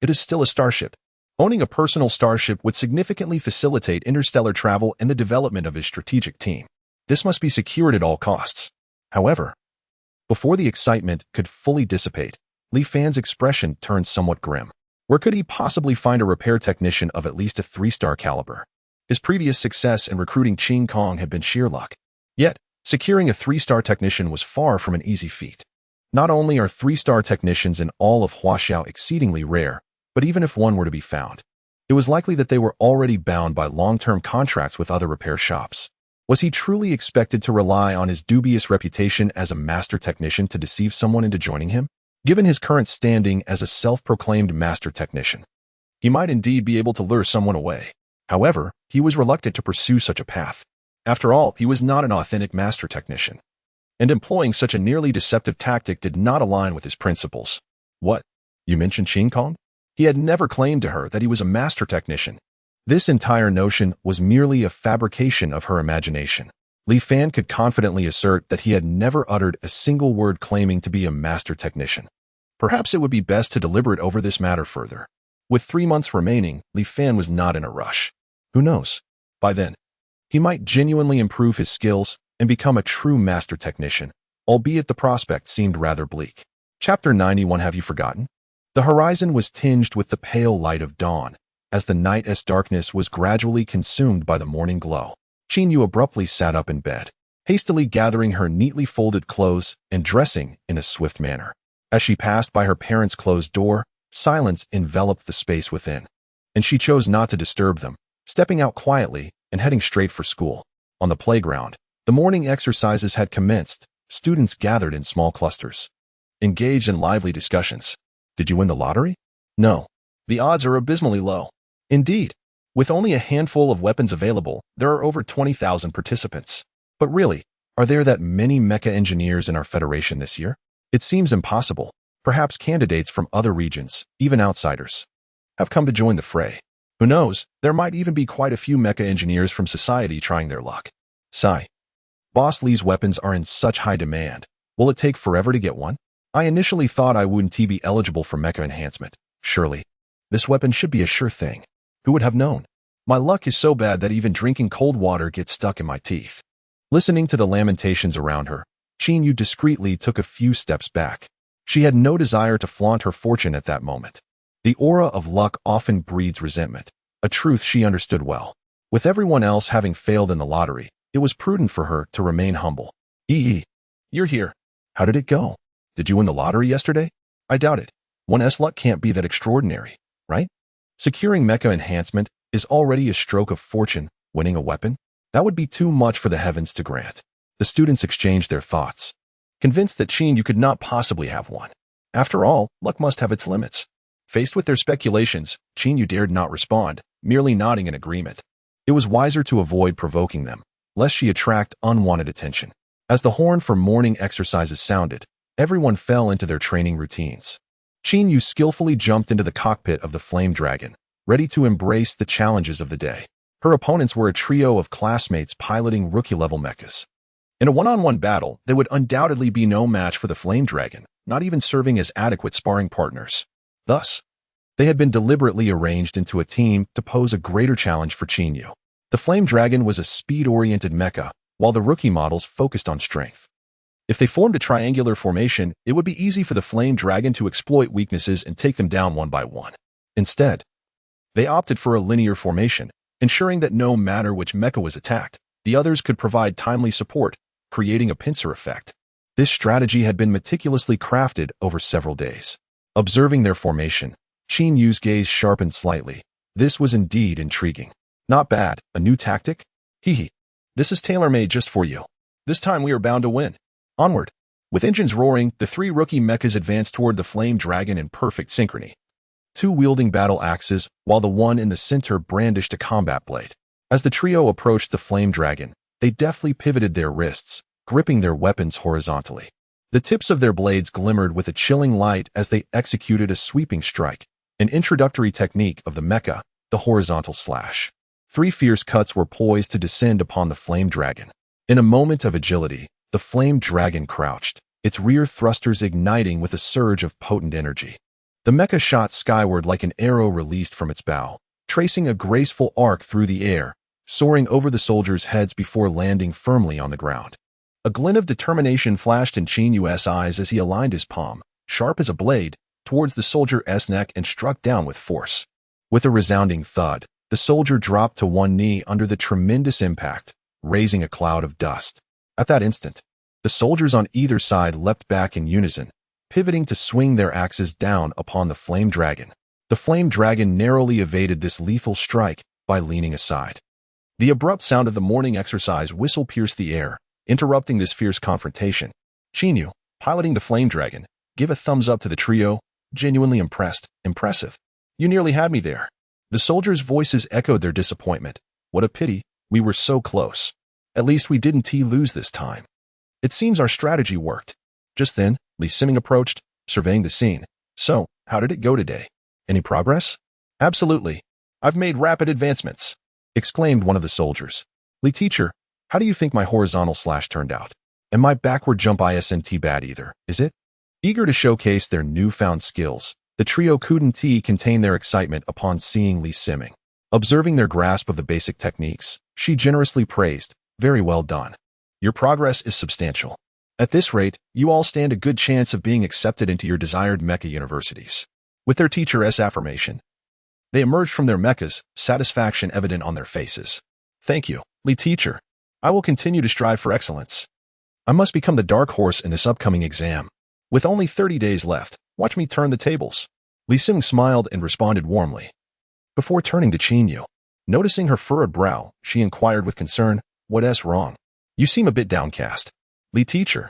it is still a starship. Owning a personal starship would significantly facilitate interstellar travel and the development of his strategic team. This must be secured at all costs. However, before the excitement could fully dissipate, Li Fan's expression turned somewhat grim. Where could he possibly find a repair technician of at least a 3-star caliber? His previous success in recruiting Qin Kong had been sheer luck. Yet, securing a 3-star technician was far from an easy feat. Not only are 3-star technicians in all of Huaxiao exceedingly rare, but even if one were to be found, it was likely that they were already bound by long-term contracts with other repair shops. Was he truly expected to rely on his dubious reputation as a master technician to deceive someone into joining him? Given his current standing as a self-proclaimed master technician, he might indeed be able to lure someone away. However, he was reluctant to pursue such a path. After all, he was not an authentic master technician, and employing such a nearly deceptive tactic did not align with his principles. What? You mentioned Qin Kong? He had never claimed to her that he was a master technician. This entire notion was merely a fabrication of her imagination. Li Fan could confidently assert that he had never uttered a single word claiming to be a master technician. Perhaps it would be best to deliberate over this matter further. With 3 months remaining, Li Fan was not in a rush. Who knows? By then, he might genuinely improve his skills and become a true master technician, albeit the prospect seemed rather bleak. Chapter 91. Have you forgotten? The horizon was tinged with the pale light of dawn, as the night's darkness was gradually consumed by the morning glow. Qin Yu abruptly sat up in bed, hastily gathering her neatly folded clothes and dressing in a swift manner. As she passed by her parents' closed door, silence enveloped the space within, and she chose not to disturb them, stepping out quietly and heading straight for school. On the playground, the morning exercises had commenced. Students gathered in small clusters, engaged in lively discussions. Did you win the lottery? No. The odds are abysmally low. Indeed, with only a handful of weapons available, there are over 20,000 participants. But really, are there that many mecha engineers in our federation this year? It seems impossible. Perhaps candidates from other regions, even outsiders, have come to join the fray. Who knows, there might even be quite a few mecha engineers from society trying their luck. Sigh. Boss Lee's weapons are in such high demand. Will it take forever to get one? I initially thought I wouldn't be eligible for mecha enhancement. Surely, this weapon should be a sure thing. Who would have known? My luck is so bad that even drinking cold water gets stuck in my teeth. Listening to the lamentations around her, Qin Yu discreetly took a few steps back. She had no desire to flaunt her fortune at that moment. The aura of luck often breeds resentment, a truth she understood well. With everyone else having failed in the lottery, it was prudent for her to remain humble. You're here. How did it go? Did you win the lottery yesterday? I doubt it. One's luck can't be that extraordinary, right? Securing mecha enhancement is already a stroke of fortune. Winning a weapon? That would be too much for the heavens to grant. The students exchanged their thoughts, convinced that Qin Yu could not possibly have one. After all, luck must have its limits. Faced with their speculations, Qin Yu dared not respond, merely nodding in agreement. It was wiser to avoid provoking them, lest she attract unwanted attention. As the horn for morning exercises sounded, everyone fell into their training routines. Qin Yu skillfully jumped into the cockpit of the Flame Dragon, ready to embrace the challenges of the day. Her opponents were a trio of classmates piloting rookie-level mechas. In a one-on-one battle, they would undoubtedly be no match for the Flame Dragon, not even serving as adequate sparring partners. Thus, They had been deliberately arranged into a team to pose a greater challenge for Qinyu. The Flame Dragon was a speed-oriented mecha, while the rookie models focused on strength. If they formed a triangular formation, it would be easy for the Flame Dragon to exploit weaknesses and take them down one by one. Instead, they opted for a linear formation, ensuring that no matter which mecha was attacked, the others could provide timely support, creating a pincer effect. This strategy had been meticulously crafted over several days. Observing their formation, Qinyu's gaze sharpened slightly. This was indeed intriguing. Not bad, a new tactic? Hehe. This is tailor-made just for you. This time we are bound to win. Onward. With engines roaring, the three rookie mechas advanced toward the Flame Dragon in perfect synchrony. Two wielding battle axes, while the one in the center brandished a combat blade. As the trio approached the Flame Dragon, they deftly pivoted their wrists, gripping their weapons horizontally. The tips of their blades glimmered with a chilling light as they executed a sweeping strike, an introductory technique of the mecha, the horizontal slash. Three fierce cuts were poised to descend upon the Flame Dragon. In a moment of agility, the Flame Dragon crouched, its rear thrusters igniting with a surge of potent energy. The mecha shot skyward like an arrow released from its bow, tracing a graceful arc through the air, soaring over the soldiers' heads before landing firmly on the ground. A glint of determination flashed in Qinyu's eyes as he aligned his palm, sharp as a blade, towards the soldier's neck and struck down with force. With a resounding thud, the soldier dropped to one knee under the tremendous impact, raising a cloud of dust. At that instant, the soldiers on either side leapt back in unison, pivoting to swing their axes down upon the Flame Dragon. The Flame Dragon narrowly evaded this lethal strike by leaning aside. The abrupt sound of the morning exercise whistle pierced the air, interrupting this fierce confrontation. Qinyu, piloting the Flame Dragon, gave a thumbs up to the trio, genuinely impressed. Impressive. You nearly had me there. The soldiers' voices echoed their disappointment. What a pity, we were so close. At least we didn't lose this time. It seems our strategy worked. Just then, Li Siming approached, surveying the scene. So, how did it go today? Any progress? Absolutely. I've made rapid advancements, exclaimed one of the soldiers. Li teacher, how do you think my horizontal slash turned out? And my backward jump isn't bad either, is it? Eager to showcase their newfound skills, the trio couldn't contain their excitement upon seeing Li Siming. Observing their grasp of the basic techniques, she generously praised, very well done. Your progress is substantial. At this rate, you all stand a good chance of being accepted into your desired mecha universities. With their teacher's affirmation, they emerged from their mechas, satisfaction evident on their faces. Thank you, Li teacher. I will continue to strive for excellence. I must become the dark horse in this upcoming exam. With only 30 days left, watch me turn the tables. Li Siming smiled and responded warmly. Before turning to Qinyu, noticing her furrowed brow, she inquired with concern, what's wrong? You seem a bit downcast. Li teacher,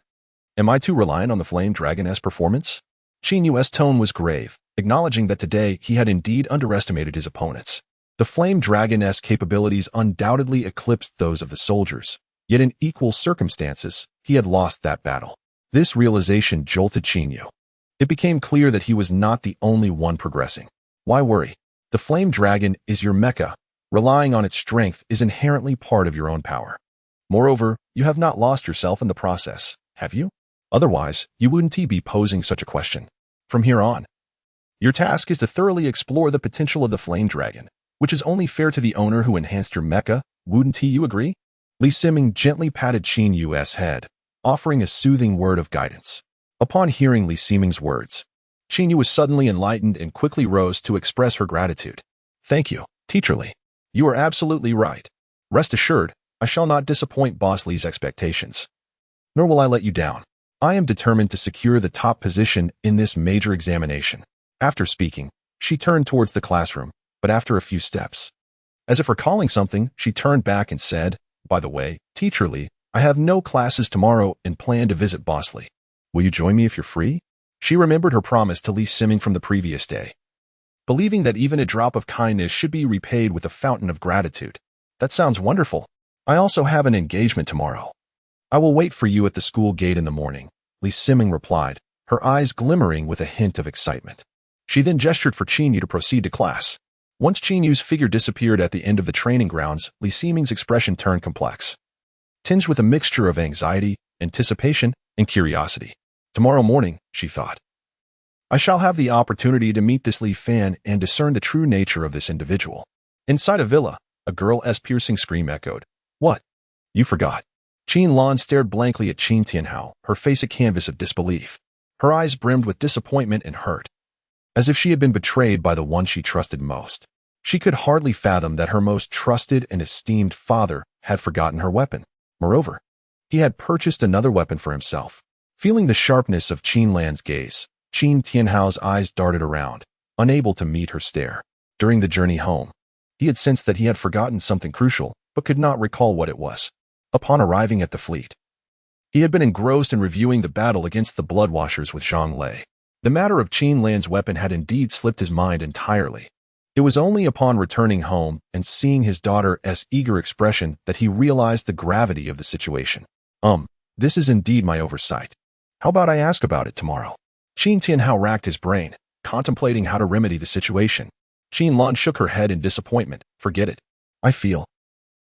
am I too reliant on the Flame Dragon's performance? Qinyu's tone was grave, acknowledging that today he had indeed underestimated his opponents. The Flame Dragon's capabilities undoubtedly eclipsed those of the soldiers, yet in equal circumstances, he had lost that battle. This realization jolted Qinyu. It became clear that he was not the only one progressing. Why worry? The Flame Dragon is your mecha. Relying on its strength is inherently part of your own power. Moreover, you have not lost yourself in the process, have you? Otherwise, you wouldn't be posing such a question. From here on, your task is to thoroughly explore the potential of the Flame Dragon, which is only fair to the owner who enhanced your mecha, wouldn't you agree? Li Siming gently patted Qinyu's head, offering a soothing word of guidance. Upon hearing Li Siming's words, Qinyu was suddenly enlightened and quickly rose to express her gratitude. Thank you, Teacher Li. You are absolutely right. Rest assured, I shall not disappoint Boss Li's expectations. Nor will I let you down. I am determined to secure the top position in this major examination. After speaking, she turned towards the classroom, but after a few steps, as if recalling something, she turned back and said, by the way, Teacher Li, I have no classes tomorrow and plan to visit Boss Li. Will you join me if you're free? She remembered her promise to Li Siming from the previous day, believing that even a drop of kindness should be repaid with a fountain of gratitude. That sounds wonderful. I also have an engagement tomorrow. I will wait for you at the school gate in the morning, Li Siming replied, her eyes glimmering with a hint of excitement. She then gestured for Qinyu to proceed to class. Once Qinyu's figure disappeared at the end of the training grounds, Li Siming's expression turned complex, tinged with a mixture of anxiety, anticipation, and curiosity. Tomorrow morning, she thought. I shall have the opportunity to meet this Li Fan and discern the true nature of this individual. Inside a villa, a girl's piercing scream echoed. What? You forgot. Qin Lan stared blankly at Qin Tianhao, her face a canvas of disbelief. Her eyes brimmed with disappointment and hurt, as if she had been betrayed by the one she trusted most. She could hardly fathom that her most trusted and esteemed father had forgotten her weapon. Moreover, he had purchased another weapon for himself. Feeling the sharpness of Qin Lan's gaze, Qin Tianhao's eyes darted around, unable to meet her stare. During the journey home, he had sensed that he had forgotten something crucial, but could not recall what it was. Upon arriving at the fleet, he had been engrossed in reviewing the battle against the Bloodwashers with Zhang Lei. The matter of Qin Lan's weapon had indeed slipped his mind entirely. It was only upon returning home and seeing his daughter's eager expression that he realized the gravity of the situation. This is indeed my oversight. How about I ask about it tomorrow? Qin Tianhao racked his brain, contemplating how to remedy the situation. Qin Lan shook her head in disappointment. Forget it. I feel.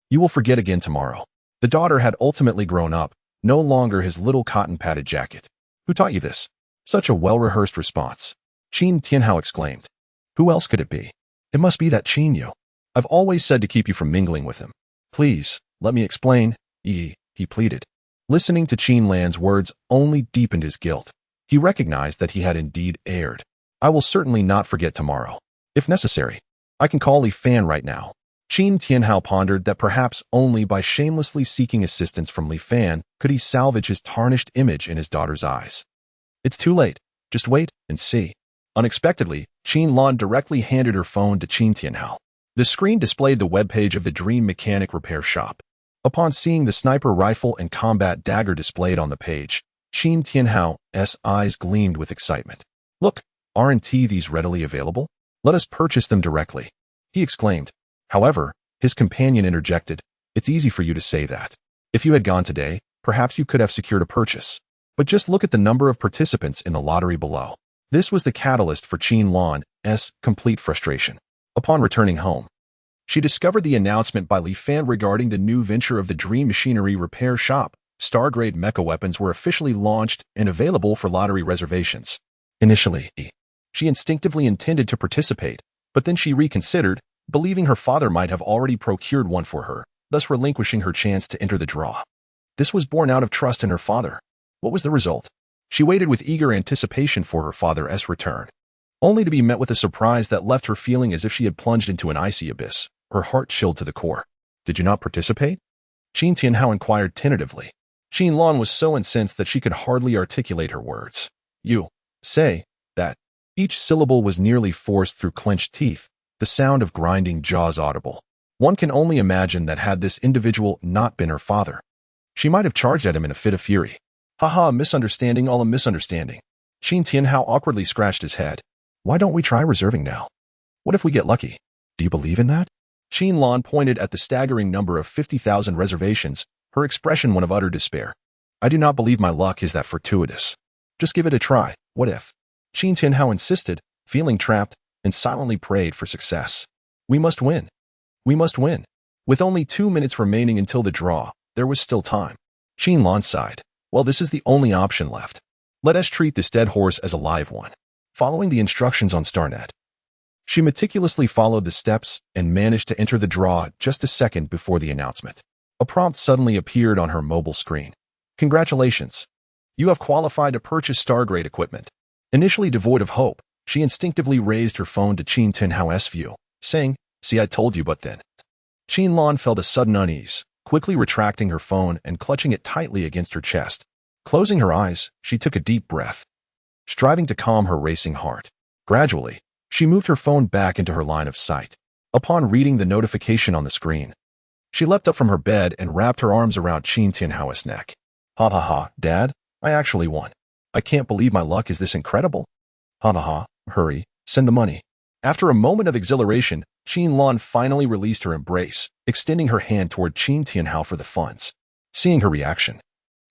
You will forget again tomorrow. The daughter had ultimately grown up, no longer his little cotton-padded jacket. Who taught you this? Such a well-rehearsed response. Qin Tianhao exclaimed. Who else could it be? It must be that Qin Yu. I've always said to keep you from mingling with him. Please, let me explain, he pleaded. Listening to Qin Lan's words only deepened his guilt. He recognized that he had indeed erred. I will certainly not forget tomorrow. If necessary, I can call Li Fan right now. Qin Tianhao pondered that perhaps only by shamelessly seeking assistance from Li Fan could he salvage his tarnished image in his daughter's eyes. It's too late. Just wait and see. Unexpectedly, Qin Lan directly handed her phone to Qin Tianhao. The screen displayed the webpage of the Dream Mechanic Repair Shop. Upon seeing the sniper rifle and combat dagger displayed on the page, Qin Tianhao's eyes gleamed with excitement. Look, aren't these readily available? Let us purchase them directly, he exclaimed. However, his companion interjected, it's easy for you to say that. If you had gone today, perhaps you could have secured a purchase. But just look at the number of participants in the lottery below. This was the catalyst for Qin Lan's complete frustration. Upon returning home, she discovered the announcement by Li Fan regarding the new venture of the Dream Machinery Repair Shop. Star-grade mecha weapons were officially launched and available for lottery reservations. Initially, she instinctively intended to participate, but then she reconsidered, believing her father might have already procured one for her, thus relinquishing her chance to enter the draw. This was born out of trust in her father. What was the result? She waited with eager anticipation for her father's return, only to be met with a surprise that left her feeling as if she had plunged into an icy abyss, her heart chilled to the core. Did you not participate? Qin Tianhao inquired tentatively. Qin Lan was so incensed that she could hardly articulate her words. You say that. Each syllable was nearly forced through clenched teeth, the sound of grinding jaws audible. One can only imagine that had this individual not been her father, she might have charged at him in a fit of fury. Haha, misunderstanding, all a misunderstanding. Qin Tianhao awkwardly scratched his head. Why don't we try reserving now? What if we get lucky? Do you believe in that? Qin Lan pointed at the staggering number of 50,000 reservations, her expression one of utter despair. I do not believe my luck is that fortuitous. Just give it a try. What if? Qin Tianhao insisted, feeling trapped, and silently prayed for success. We must win. We must win. With only 2 minutes remaining until the draw, there was still time. Qin Lan sighed. Well, this is the only option left. Let us treat this dead horse as a live one. Following the instructions on StarNet, she meticulously followed the steps and managed to enter the draw just a second before the announcement. A prompt suddenly appeared on her mobile screen. Congratulations. You have qualified to purchase star-grade equipment. Initially devoid of hope, she instinctively raised her phone to Qin Tianhao's view, saying, See, I told you, but then. Qin Lan felt a sudden unease, quickly retracting her phone and clutching it tightly against her chest. Closing her eyes, she took a deep breath, striving to calm her racing heart. Gradually, she moved her phone back into her line of sight. Upon reading the notification on the screen, she leapt up from her bed and wrapped her arms around Qin Tianhao's neck. Ha ha ha, Dad, I actually won. I can't believe my luck is this incredible. Ha ha ha, hurry, send the money. After a moment of exhilaration, Qin Lan finally released her embrace, extending her hand toward Qin Tianhao for the funds. Seeing her reaction,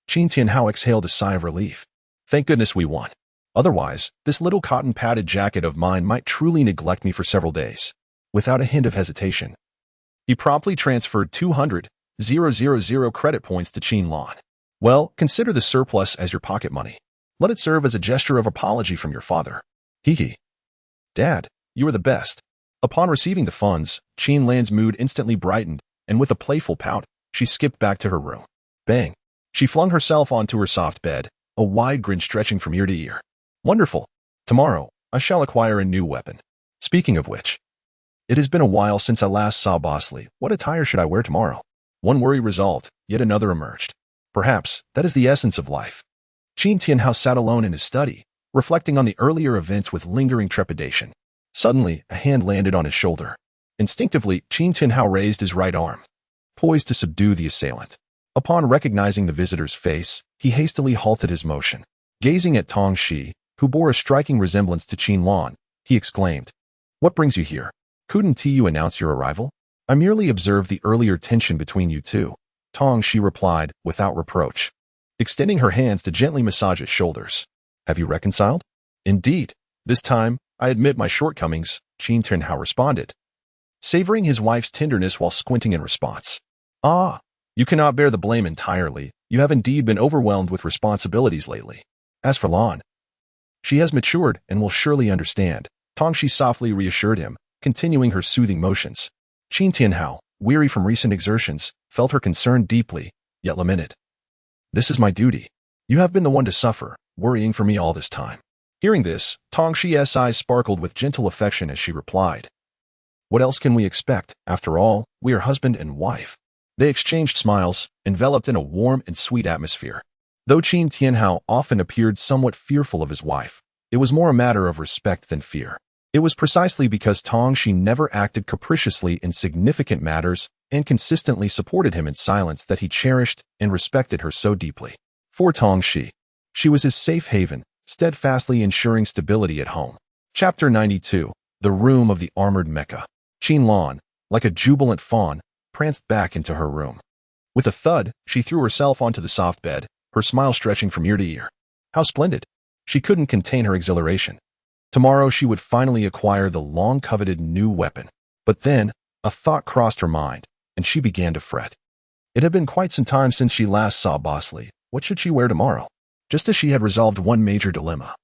Qin Tianhao exhaled a sigh of relief. Thank goodness we won. Otherwise, this little cotton-padded jacket of mine might truly neglect me for several days. Without a hint of hesitation, he promptly transferred 200,000 credit points to Qin Lan. Well, consider the surplus as your pocket money. Let it serve as a gesture of apology from your father. Hee. Dad, you are the best. Upon receiving the funds, Qin Lan's mood instantly brightened, and with a playful pout, she skipped back to her room. Bang! She flung herself onto her soft bed, a wide grin stretching from ear to ear. Wonderful! Tomorrow, I shall acquire a new weapon. Speaking of which, it has been a while since I last saw Bosley. What attire should I wear tomorrow? One worry resolved, yet another emerged. Perhaps that is the essence of life. Qin Tianhao sat alone in his study, reflecting on the earlier events with lingering trepidation. Suddenly, a hand landed on his shoulder. Instinctively, Qin Tianhao raised his right arm, poised to subdue the assailant. Upon recognizing the visitor's face, he hastily halted his motion. Gazing at Tong Shi, who bore a striking resemblance to Qin Lan, he exclaimed, "What brings you here? Couldn't you announce your arrival?" "I merely observed the earlier tension between you two," Tong Shi replied, without reproach, extending her hands to gently massage his shoulders. "Have you reconciled?" "Indeed. This time, I admit my shortcomings," Qin Tianhao responded, savoring his wife's tenderness while squinting in response. "Ah, you cannot bear the blame entirely. You have indeed been overwhelmed with responsibilities lately. As for Lan, she has matured and will surely understand," Tong Shi softly reassured him, continuing her soothing motions. Qin Tianhao, weary from recent exertions, felt her concern deeply, yet lamented. "This is my duty. You have been the one to suffer, worrying for me all this time." Hearing this, Tong Shi's eyes sparkled with gentle affection as she replied, "What else can we expect? After all, we are husband and wife." They exchanged smiles, enveloped in a warm and sweet atmosphere. Though Qin Tianhao often appeared somewhat fearful of his wife, it was more a matter of respect than fear. It was precisely because Tong Shi never acted capriciously in significant matters and consistently supported him in silence that he cherished and respected her so deeply. For Tong Shi, she was his safe haven, steadfastly ensuring stability at home. Chapter 92, The Room of the Armored Mecha. Qin Lan, like a jubilant fawn, pranced back into her room. With a thud, she threw herself onto the soft bed, her smile stretching from ear to ear. How splendid! She couldn't contain her exhilaration. Tomorrow she would finally acquire the long-coveted new weapon. But then, a thought crossed her mind, and she began to fret. It had been quite some time since she last saw Bosley. What should she wear tomorrow? Just as she had resolved one major dilemma,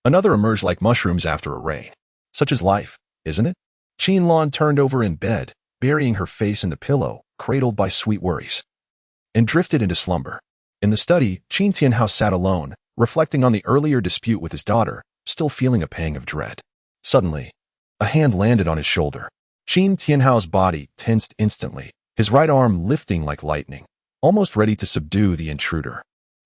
another emerged like mushrooms after a rain. Such is life, isn't it? Qin Lan turned over in bed, burying her face in the pillow, cradled by sweet worries, and drifted into slumber. In the study, Qin Tianhao sat alone, reflecting on the earlier dispute with his daughter, still feeling a pang of dread. Suddenly, a hand landed on his shoulder. Qin Tianhao's body tensed instantly, his right arm lifting like lightning, almost ready to subdue the intruder.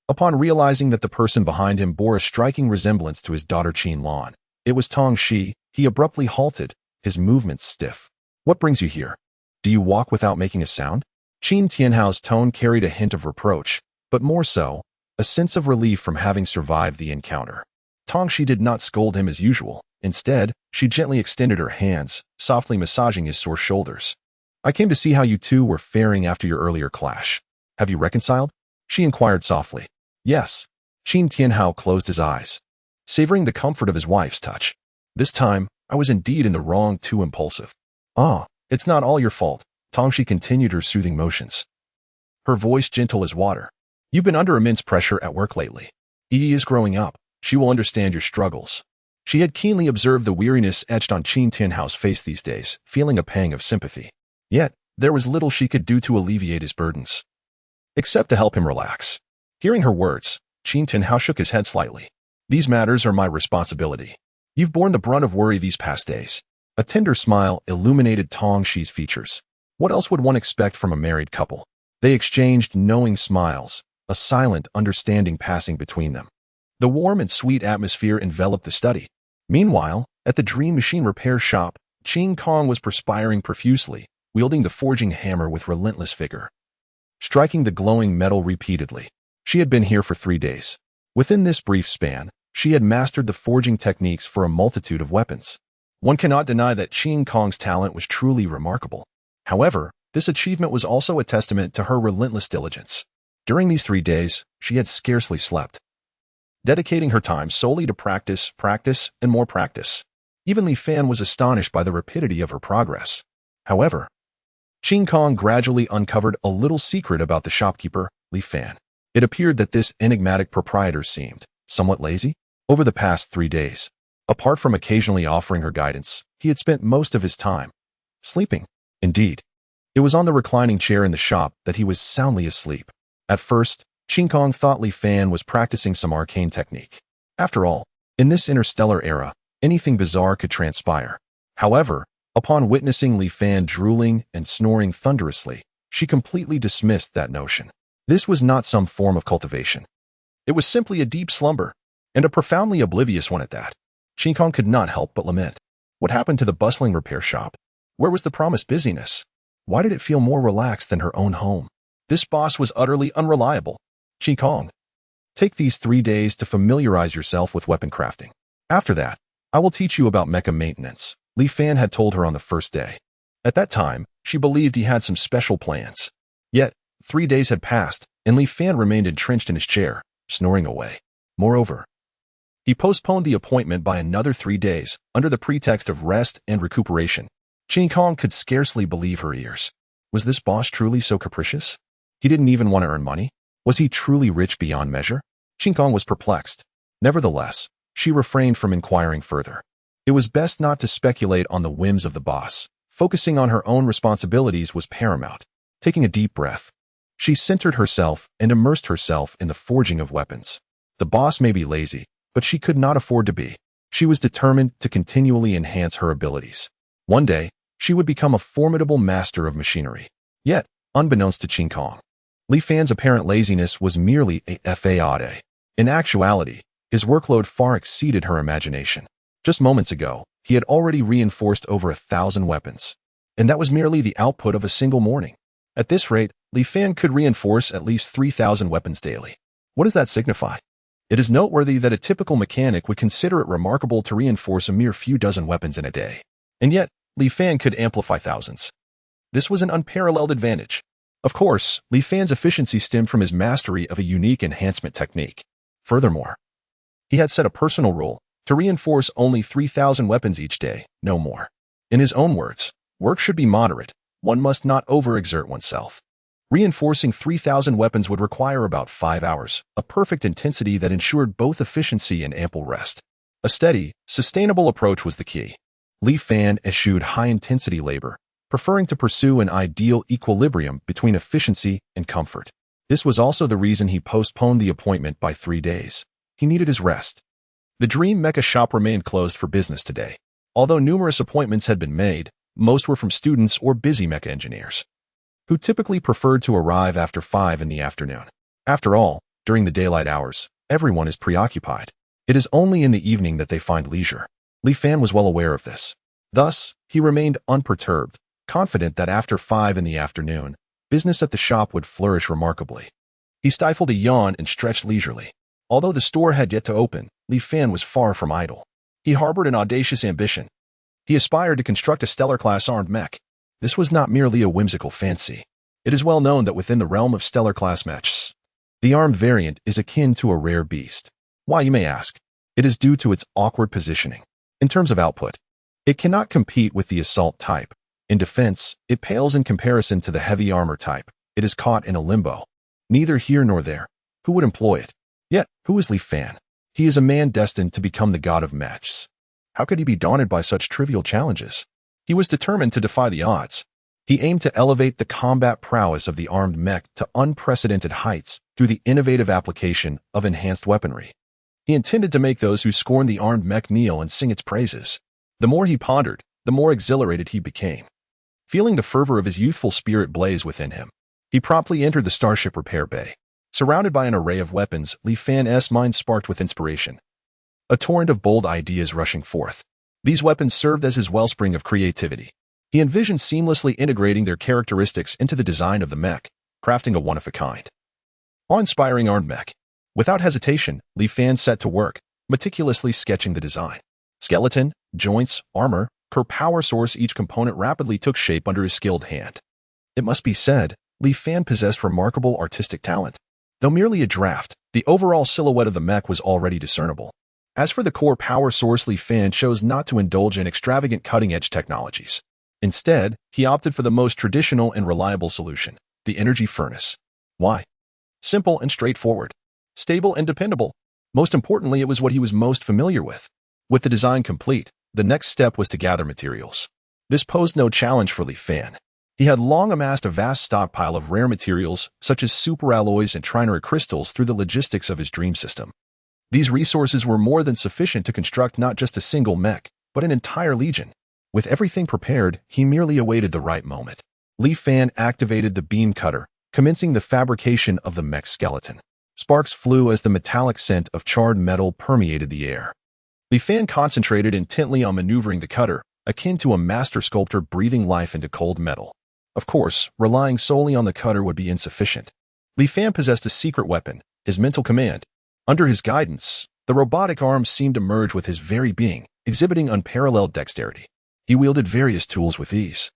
Upon realizing that the person behind him bore a striking resemblance to his daughter Qin Lan, it was Tong Shi, he abruptly halted, his movements stiff. "What brings you here? Do you walk without making a sound?" Qin Tianhao's tone carried a hint of reproach, but more so, a sense of relief from having survived the encounter. Tong Shi did not scold him as usual. Instead, she gently extended her hands, softly massaging his sore shoulders. "I came to see how you two were faring after your earlier clash. Have you reconciled?" she inquired softly. "Yes." Qin Tianhao closed his eyes, savoring the comfort of his wife's touch. "This time, I was indeed in the wrong, too impulsive." "Ah, it's not all your fault," Tong Shi continued her soothing motions, her voice gentle as water. "You've been under immense pressure at work lately. Yi is growing up. She will understand your struggles." She had keenly observed the weariness etched on Qin Tianhao's face these days, feeling a pang of sympathy. Yet, there was little she could do to alleviate his burdens, except to help him relax. Hearing her words, Qin Tianhao shook his head slightly. "These matters are my responsibility. You've borne the brunt of worry these past days." A tender smile illuminated Tong Shi's features. What else would one expect from a married couple? They exchanged knowing smiles, a silent understanding passing between them. The warm and sweet atmosphere enveloped the study. Meanwhile, at the Dream Machine repair shop, Qin Kong was perspiring profusely, wielding the forging hammer with relentless vigor, striking the glowing metal repeatedly. She had been here for 3 days. Within this brief span, she had mastered the forging techniques for a multitude of weapons. One cannot deny that Qin Kong's talent was truly remarkable. However, this achievement was also a testament to her relentless diligence. During these 3 days, she had scarcely slept, dedicating her time solely to practice, and more practice. Even Li Fan was astonished by the rapidity of her progress. However, Qin Kong gradually uncovered a little secret about the shopkeeper, Li Fan. It appeared that this enigmatic proprietor seemed somewhat lazy. Over the past 3 days, Apart from occasionally offering her guidance, he had spent most of his time sleeping. Indeed, it was on the reclining chair in the shop that he was soundly asleep. At first, Qin Kong thought Li Fan was practicing some arcane technique. After all, in this interstellar era, anything bizarre could transpire. However, upon witnessing Li Fan drooling and snoring thunderously, she completely dismissed that notion. This was not some form of cultivation. It was simply a deep slumber, and a profoundly oblivious one at that. Qin Kong could not help but lament. What happened to the bustling repair shop? Where was the promised busyness? Why did it feel more relaxed than her own home? This boss was utterly unreliable. Qin Kong, take these 3 days to familiarize yourself with weapon crafting. After that, I will teach you about mecha maintenance, Li Fan had told her on the first day. At that time, she believed he had some special plans. Yet, 3 days had passed, and Li Fan remained entrenched in his chair, snoring away. Moreover, he postponed the appointment by another 3 days, under the pretext of rest and recuperation. Qin Kong could scarcely believe her ears. Was this boss truly so capricious? He didn't even want to earn money? Was he truly rich beyond measure? Qin Kong was perplexed. Nevertheless, she refrained from inquiring further. It was best not to speculate on the whims of the boss. Focusing on her own responsibilities was paramount. Taking a deep breath, she centered herself and immersed herself in the forging of weapons. The boss may be lazy, but she could not afford to be. She was determined to continually enhance her abilities. One day, she would become a formidable master of machinery. Yet, unbeknownst to Qin Kong, Li Fan's apparent laziness was merely a fade. In actuality, his workload far exceeded her imagination. Just moments ago, he had already reinforced over 1,000 weapons. And that was merely the output of a single morning. At this rate, Li Fan could reinforce at least 3,000 weapons daily. What does that signify? It is noteworthy that a typical mechanic would consider it remarkable to reinforce a mere few dozen weapons in a day. And yet, Li Fan could amplify thousands. This was an unparalleled advantage. Of course, Li Fan's efficiency stemmed from his mastery of a unique enhancement technique. Furthermore, he had set a personal rule to reinforce only 3,000 weapons each day, no more. In his own words, work should be moderate. One must not overexert oneself. Reinforcing 3,000 weapons would require about 5 hours, a perfect intensity that ensured both efficiency and ample rest. A steady, sustainable approach was the key. Li Fan eschewed high-intensity labor, preferring to pursue an ideal equilibrium between efficiency and comfort. This was also the reason he postponed the appointment by 3 days. He needed his rest. The Dream Mecha shop remained closed for business today. Although numerous appointments had been made, most were from students or busy mecha engineers, who typically preferred to arrive after 5 in the afternoon. After all, during the daylight hours, everyone is preoccupied. It is only in the evening that they find leisure. Li Fan was well aware of this. Thus, he remained unperturbed, confident that after 5 in the afternoon, business at the shop would flourish remarkably. He stifled a yawn and stretched leisurely. Although the store had yet to open, Li Fan was far from idle. He harbored an audacious ambition. He aspired to construct a stellar-class armed mech. This was not merely a whimsical fancy. It is well known that within the realm of stellar-class mechs, the armed variant is akin to a rare beast. Why, you may ask? It is due to its awkward positioning. In terms of output, it cannot compete with the assault type. In defense, it pales in comparison to the heavy armor type. It is caught in a limbo. Neither here nor there. Who would employ it? Yet, who is Li Fan? He is a man destined to become the god of mechs. How could he be daunted by such trivial challenges? He was determined to defy the odds. He aimed to elevate the combat prowess of the armed mech to unprecedented heights through the innovative application of enhanced weaponry. He intended to make those who scorned the armed mech kneel and sing its praises. The more he pondered, the more exhilarated he became. Feeling the fervor of his youthful spirit blaze within him, he promptly entered the starship repair bay. Surrounded by an array of weapons, Li Fan's mind sparked with inspiration. A torrent of bold ideas rushing forth. These weapons served as his wellspring of creativity. He envisioned seamlessly integrating their characteristics into the design of the mech, crafting a one-of-a-kind, awe-inspiring armed mech. Without hesitation, Li Fan set to work, meticulously sketching the design. Skeleton, joints, armor, core power source, each component rapidly took shape under his skilled hand. It must be said, Li Fan possessed remarkable artistic talent. Though merely a draft, the overall silhouette of the mech was already discernible. As for the core power source, Li Fan chose not to indulge in extravagant cutting-edge technologies. Instead, he opted for the most traditional and reliable solution, the energy furnace. Why? Simple and straightforward. Stable and dependable. Most importantly, it was what he was most familiar with. With the design complete, the next step was to gather materials. This posed no challenge for Li Fan. He had long amassed a vast stockpile of rare materials such as superalloys and trinary crystals through the logistics of his dream system. These resources were more than sufficient to construct not just a single mech, but an entire legion. With everything prepared, he merely awaited the right moment. Li Fan activated the beam cutter, commencing the fabrication of the mech skeleton. Sparks flew as the metallic scent of charred metal permeated the air. Li Fan concentrated intently on maneuvering the cutter, akin to a master sculptor breathing life into cold metal. Of course, relying solely on the cutter would be insufficient. Li Fan possessed a secret weapon, his mental command. Under his guidance, the robotic arm seemed to merge with his very being, exhibiting unparalleled dexterity. He wielded various tools with ease,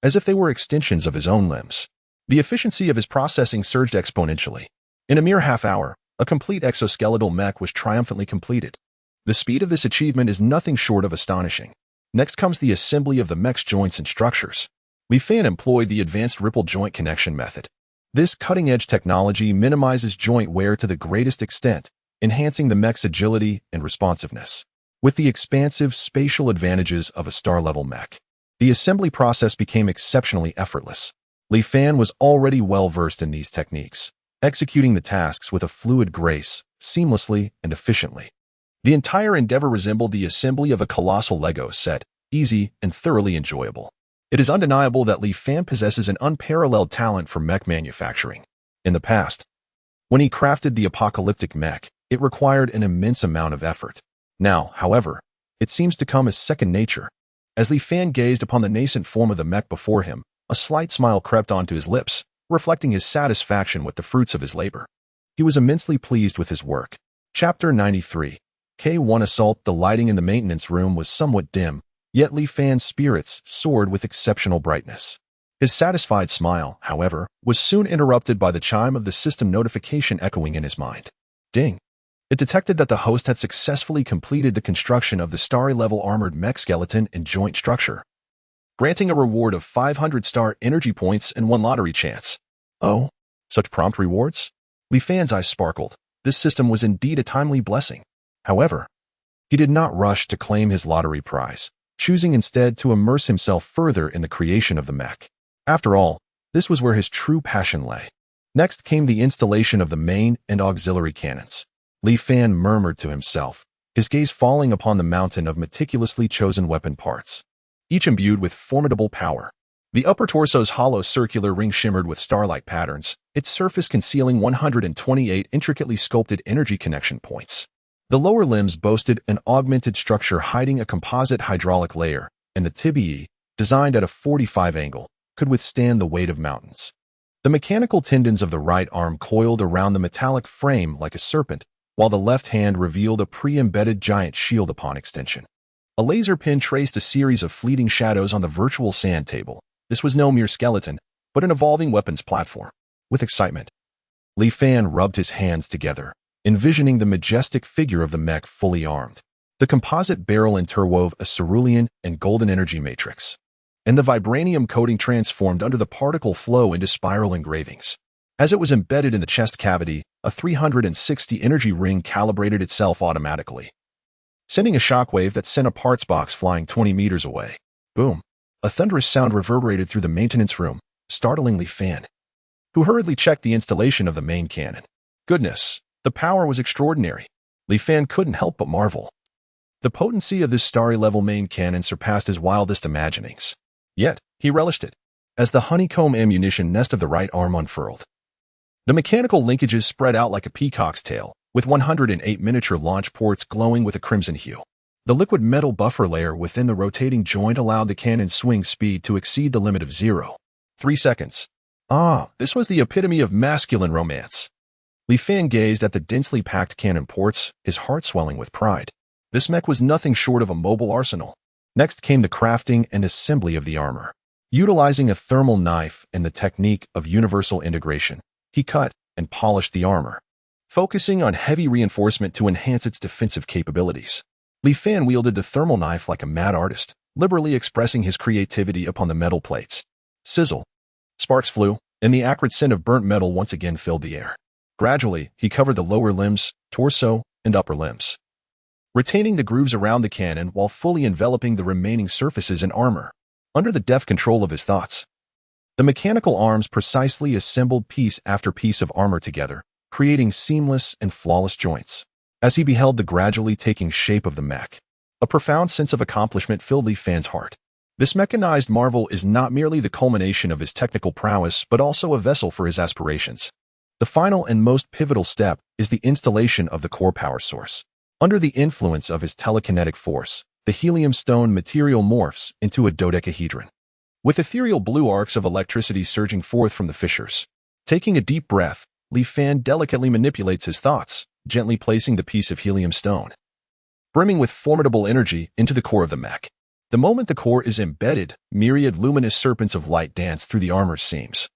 as if they were extensions of his own limbs. The efficiency of his processing surged exponentially. In a mere half hour, a complete exoskeletal mech was triumphantly completed. The speed of this achievement is nothing short of astonishing. Next comes the assembly of the mech's joints and structures. Li Fan employed the advanced ripple joint connection method. This cutting-edge technology minimizes joint wear to the greatest extent, enhancing the mech's agility and responsiveness. With the expansive spatial advantages of a star-level mech, the assembly process became exceptionally effortless. Li Fan was already well-versed in these techniques, executing the tasks with a fluid grace, seamlessly and efficiently. The entire endeavor resembled the assembly of a colossal Lego set, easy and thoroughly enjoyable. It is undeniable that Li Fan possesses an unparalleled talent for mech manufacturing. In the past, when he crafted the apocalyptic mech, it required an immense amount of effort. Now, however, it seems to come as second nature. As Li Fan gazed upon the nascent form of the mech before him, a slight smile crept onto his lips, reflecting his satisfaction with the fruits of his labor. He was immensely pleased with his work. Chapter 93. K1 Assault. The lighting in the maintenance room was somewhat dim, yet Li Fan's spirits soared with exceptional brightness. His satisfied smile, however, was soon interrupted by the chime of the system notification echoing in his mind. Ding! It detected that the host had successfully completed the construction of the starry-level armored mech skeleton and joint structure, granting a reward of 500 star energy points and 1 lottery chance. Oh, such prompt rewards? Li Fan's eyes sparkled. This system was indeed a timely blessing. However, he did not rush to claim his lottery prize, choosing instead to immerse himself further in the creation of the mech. After all, this was where his true passion lay. Next came the installation of the main and auxiliary cannons. Li Fan murmured to himself, his gaze falling upon the mountain of meticulously chosen weapon parts, each imbued with formidable power. The upper torso's hollow circular ring shimmered with starlight patterns, its surface concealing 128 intricately sculpted energy connection points. The lower limbs boasted an augmented structure hiding a composite hydraulic layer, and the tibiae, designed at a 45 angle, could withstand the weight of mountains. The mechanical tendons of the right arm coiled around the metallic frame like a serpent, while the left hand revealed a pre-embedded giant shield upon extension. A laser pin traced a series of fleeting shadows on the virtual sand table. This was no mere skeleton, but an evolving weapons platform. With excitement, Li Fan rubbed his hands together, envisioning the majestic figure of the mech fully armed. The composite barrel interwove a cerulean and golden energy matrix, and the vibranium coating transformed under the particle flow into spiral engravings. As it was embedded in the chest cavity, a 360 energy ring calibrated itself automatically, sending a shockwave that sent a parts box flying 20 meters away. Boom! A thunderous sound reverberated through the maintenance room, startling Li Fan, who hurriedly checked the installation of the main cannon. Goodness, the power was extraordinary. Li Fan couldn't help but marvel. The potency of this starry-level main cannon surpassed his wildest imaginings. Yet, he relished it, as the honeycomb ammunition nest of the right arm unfurled. The mechanical linkages spread out like a peacock's tail, with 108 miniature launch ports glowing with a crimson hue. The liquid metal buffer layer within the rotating joint allowed the cannon's swing speed to exceed the limit of 0.3 seconds. This was the epitome of masculine romance. Li Fan gazed at the densely packed cannon ports, his heart swelling with pride. This mech was nothing short of a mobile arsenal. Next came the crafting and assembly of the armor. Utilizing a thermal knife and the technique of universal integration, he cut and polished the armor, focusing on heavy reinforcement to enhance its defensive capabilities. Li Fan wielded the thermal knife like a mad artist, liberally expressing his creativity upon the metal plates. Sizzle! Sparks flew, and the acrid scent of burnt metal once again filled the air. Gradually, he covered the lower limbs, torso, and upper limbs, retaining the grooves around the cannon while fully enveloping the remaining surfaces in armor. Under the deft control of his thoughts, the mechanical arms precisely assembled piece after piece of armor together, creating seamless and flawless joints. As he beheld the gradually taking shape of the mech, a profound sense of accomplishment filled Li Fan's heart. This mechanized marvel is not merely the culmination of his technical prowess, but also a vessel for his aspirations. The final and most pivotal step is the installation of the core power source. Under the influence of his telekinetic force, the helium stone material morphs into a dodecahedron, with ethereal blue arcs of electricity surging forth from the fissures. Taking a deep breath, Li Fan delicately manipulates his thoughts, gently placing the piece of helium stone, brimming with formidable energy, into the core of the mech. The moment the core is embedded, myriad luminous serpents of light dance through the armor's seams,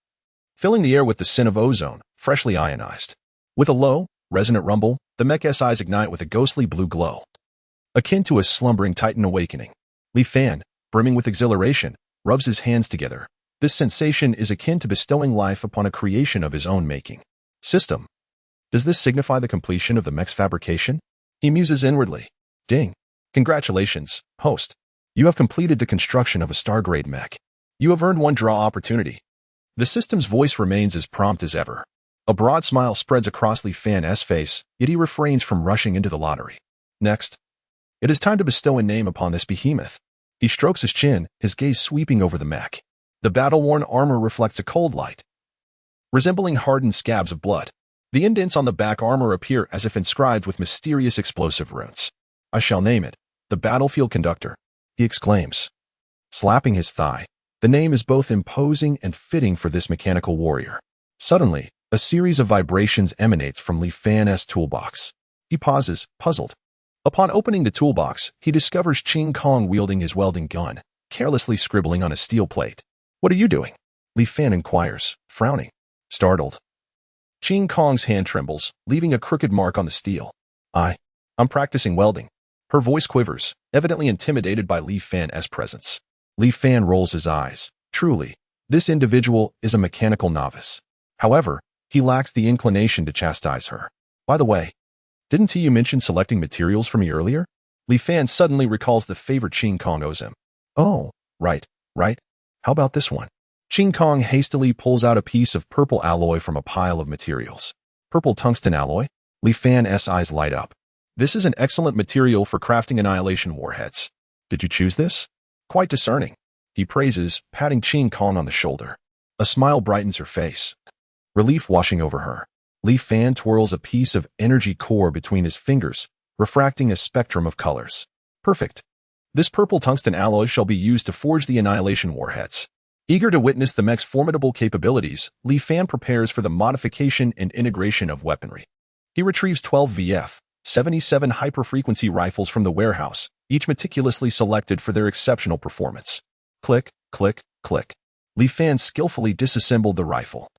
filling the air with the scent of ozone, freshly ionized. With a low, resonant rumble, the mech's eyes ignite with a ghostly blue glow, akin to a slumbering titan awakening. Li Fan, brimming with exhilaration, rubs his hands together. This sensation is akin to bestowing life upon a creation of his own making. System. Does this signify the completion of the mech's fabrication? He muses inwardly. Ding. Congratulations, host. You have completed the construction of a star-grade mech. You have earned one draw opportunity. The system's voice remains as prompt as ever. A broad smile spreads across Li Fan's face, yet he refrains from rushing into the lottery. Next, it is time to bestow a name upon this behemoth. He strokes his chin, his gaze sweeping over the mech. The battle-worn armor reflects a cold light, resembling hardened scabs of blood. The indents on the back armor appear as if inscribed with mysterious explosive runes. I shall name it the Battlefield Conductor, he exclaims, slapping his thigh. The name is both imposing and fitting for this mechanical warrior. Suddenly, a series of vibrations emanates from Li Fan's toolbox. He pauses, puzzled. Upon opening the toolbox, he discovers Ching Kong wielding his welding gun, carelessly scribbling on a steel plate. What are you doing? Li Fan inquires, frowning. Startled, Ching Kong's hand trembles, leaving a crooked mark on the steel. I'm practicing welding. Her voice quivers, evidently intimidated by Li Fan's presence. Li Fan rolls his eyes. Truly, this individual is a mechanical novice. However, he lacks the inclination to chastise her. By the way, didn't you mention selecting materials for me earlier? Li Fan suddenly recalls the favor Ching Kong owes him. Oh, right. How about this one? Ching Kong hastily pulls out a piece of purple alloy from a pile of materials. Purple tungsten alloy? Li Fan's eyes light up. This is an excellent material for crafting annihilation warheads. Did you choose this? Quite discerning, he praises, patting Ching Kong on the shoulder. A smile brightens her face, relief washing over her. Li Fan twirls a piece of energy core between his fingers, refracting a spectrum of colors. Perfect. This purple tungsten alloy shall be used to forge the annihilation warheads. Eager to witness the mech's formidable capabilities, Li Fan prepares for the modification and integration of weaponry. He retrieves 12 VF, 77 hyper-frequency rifles from the warehouse, each meticulously selected for their exceptional performance. Click, click, click. Li Fan skillfully disassembled the rifle,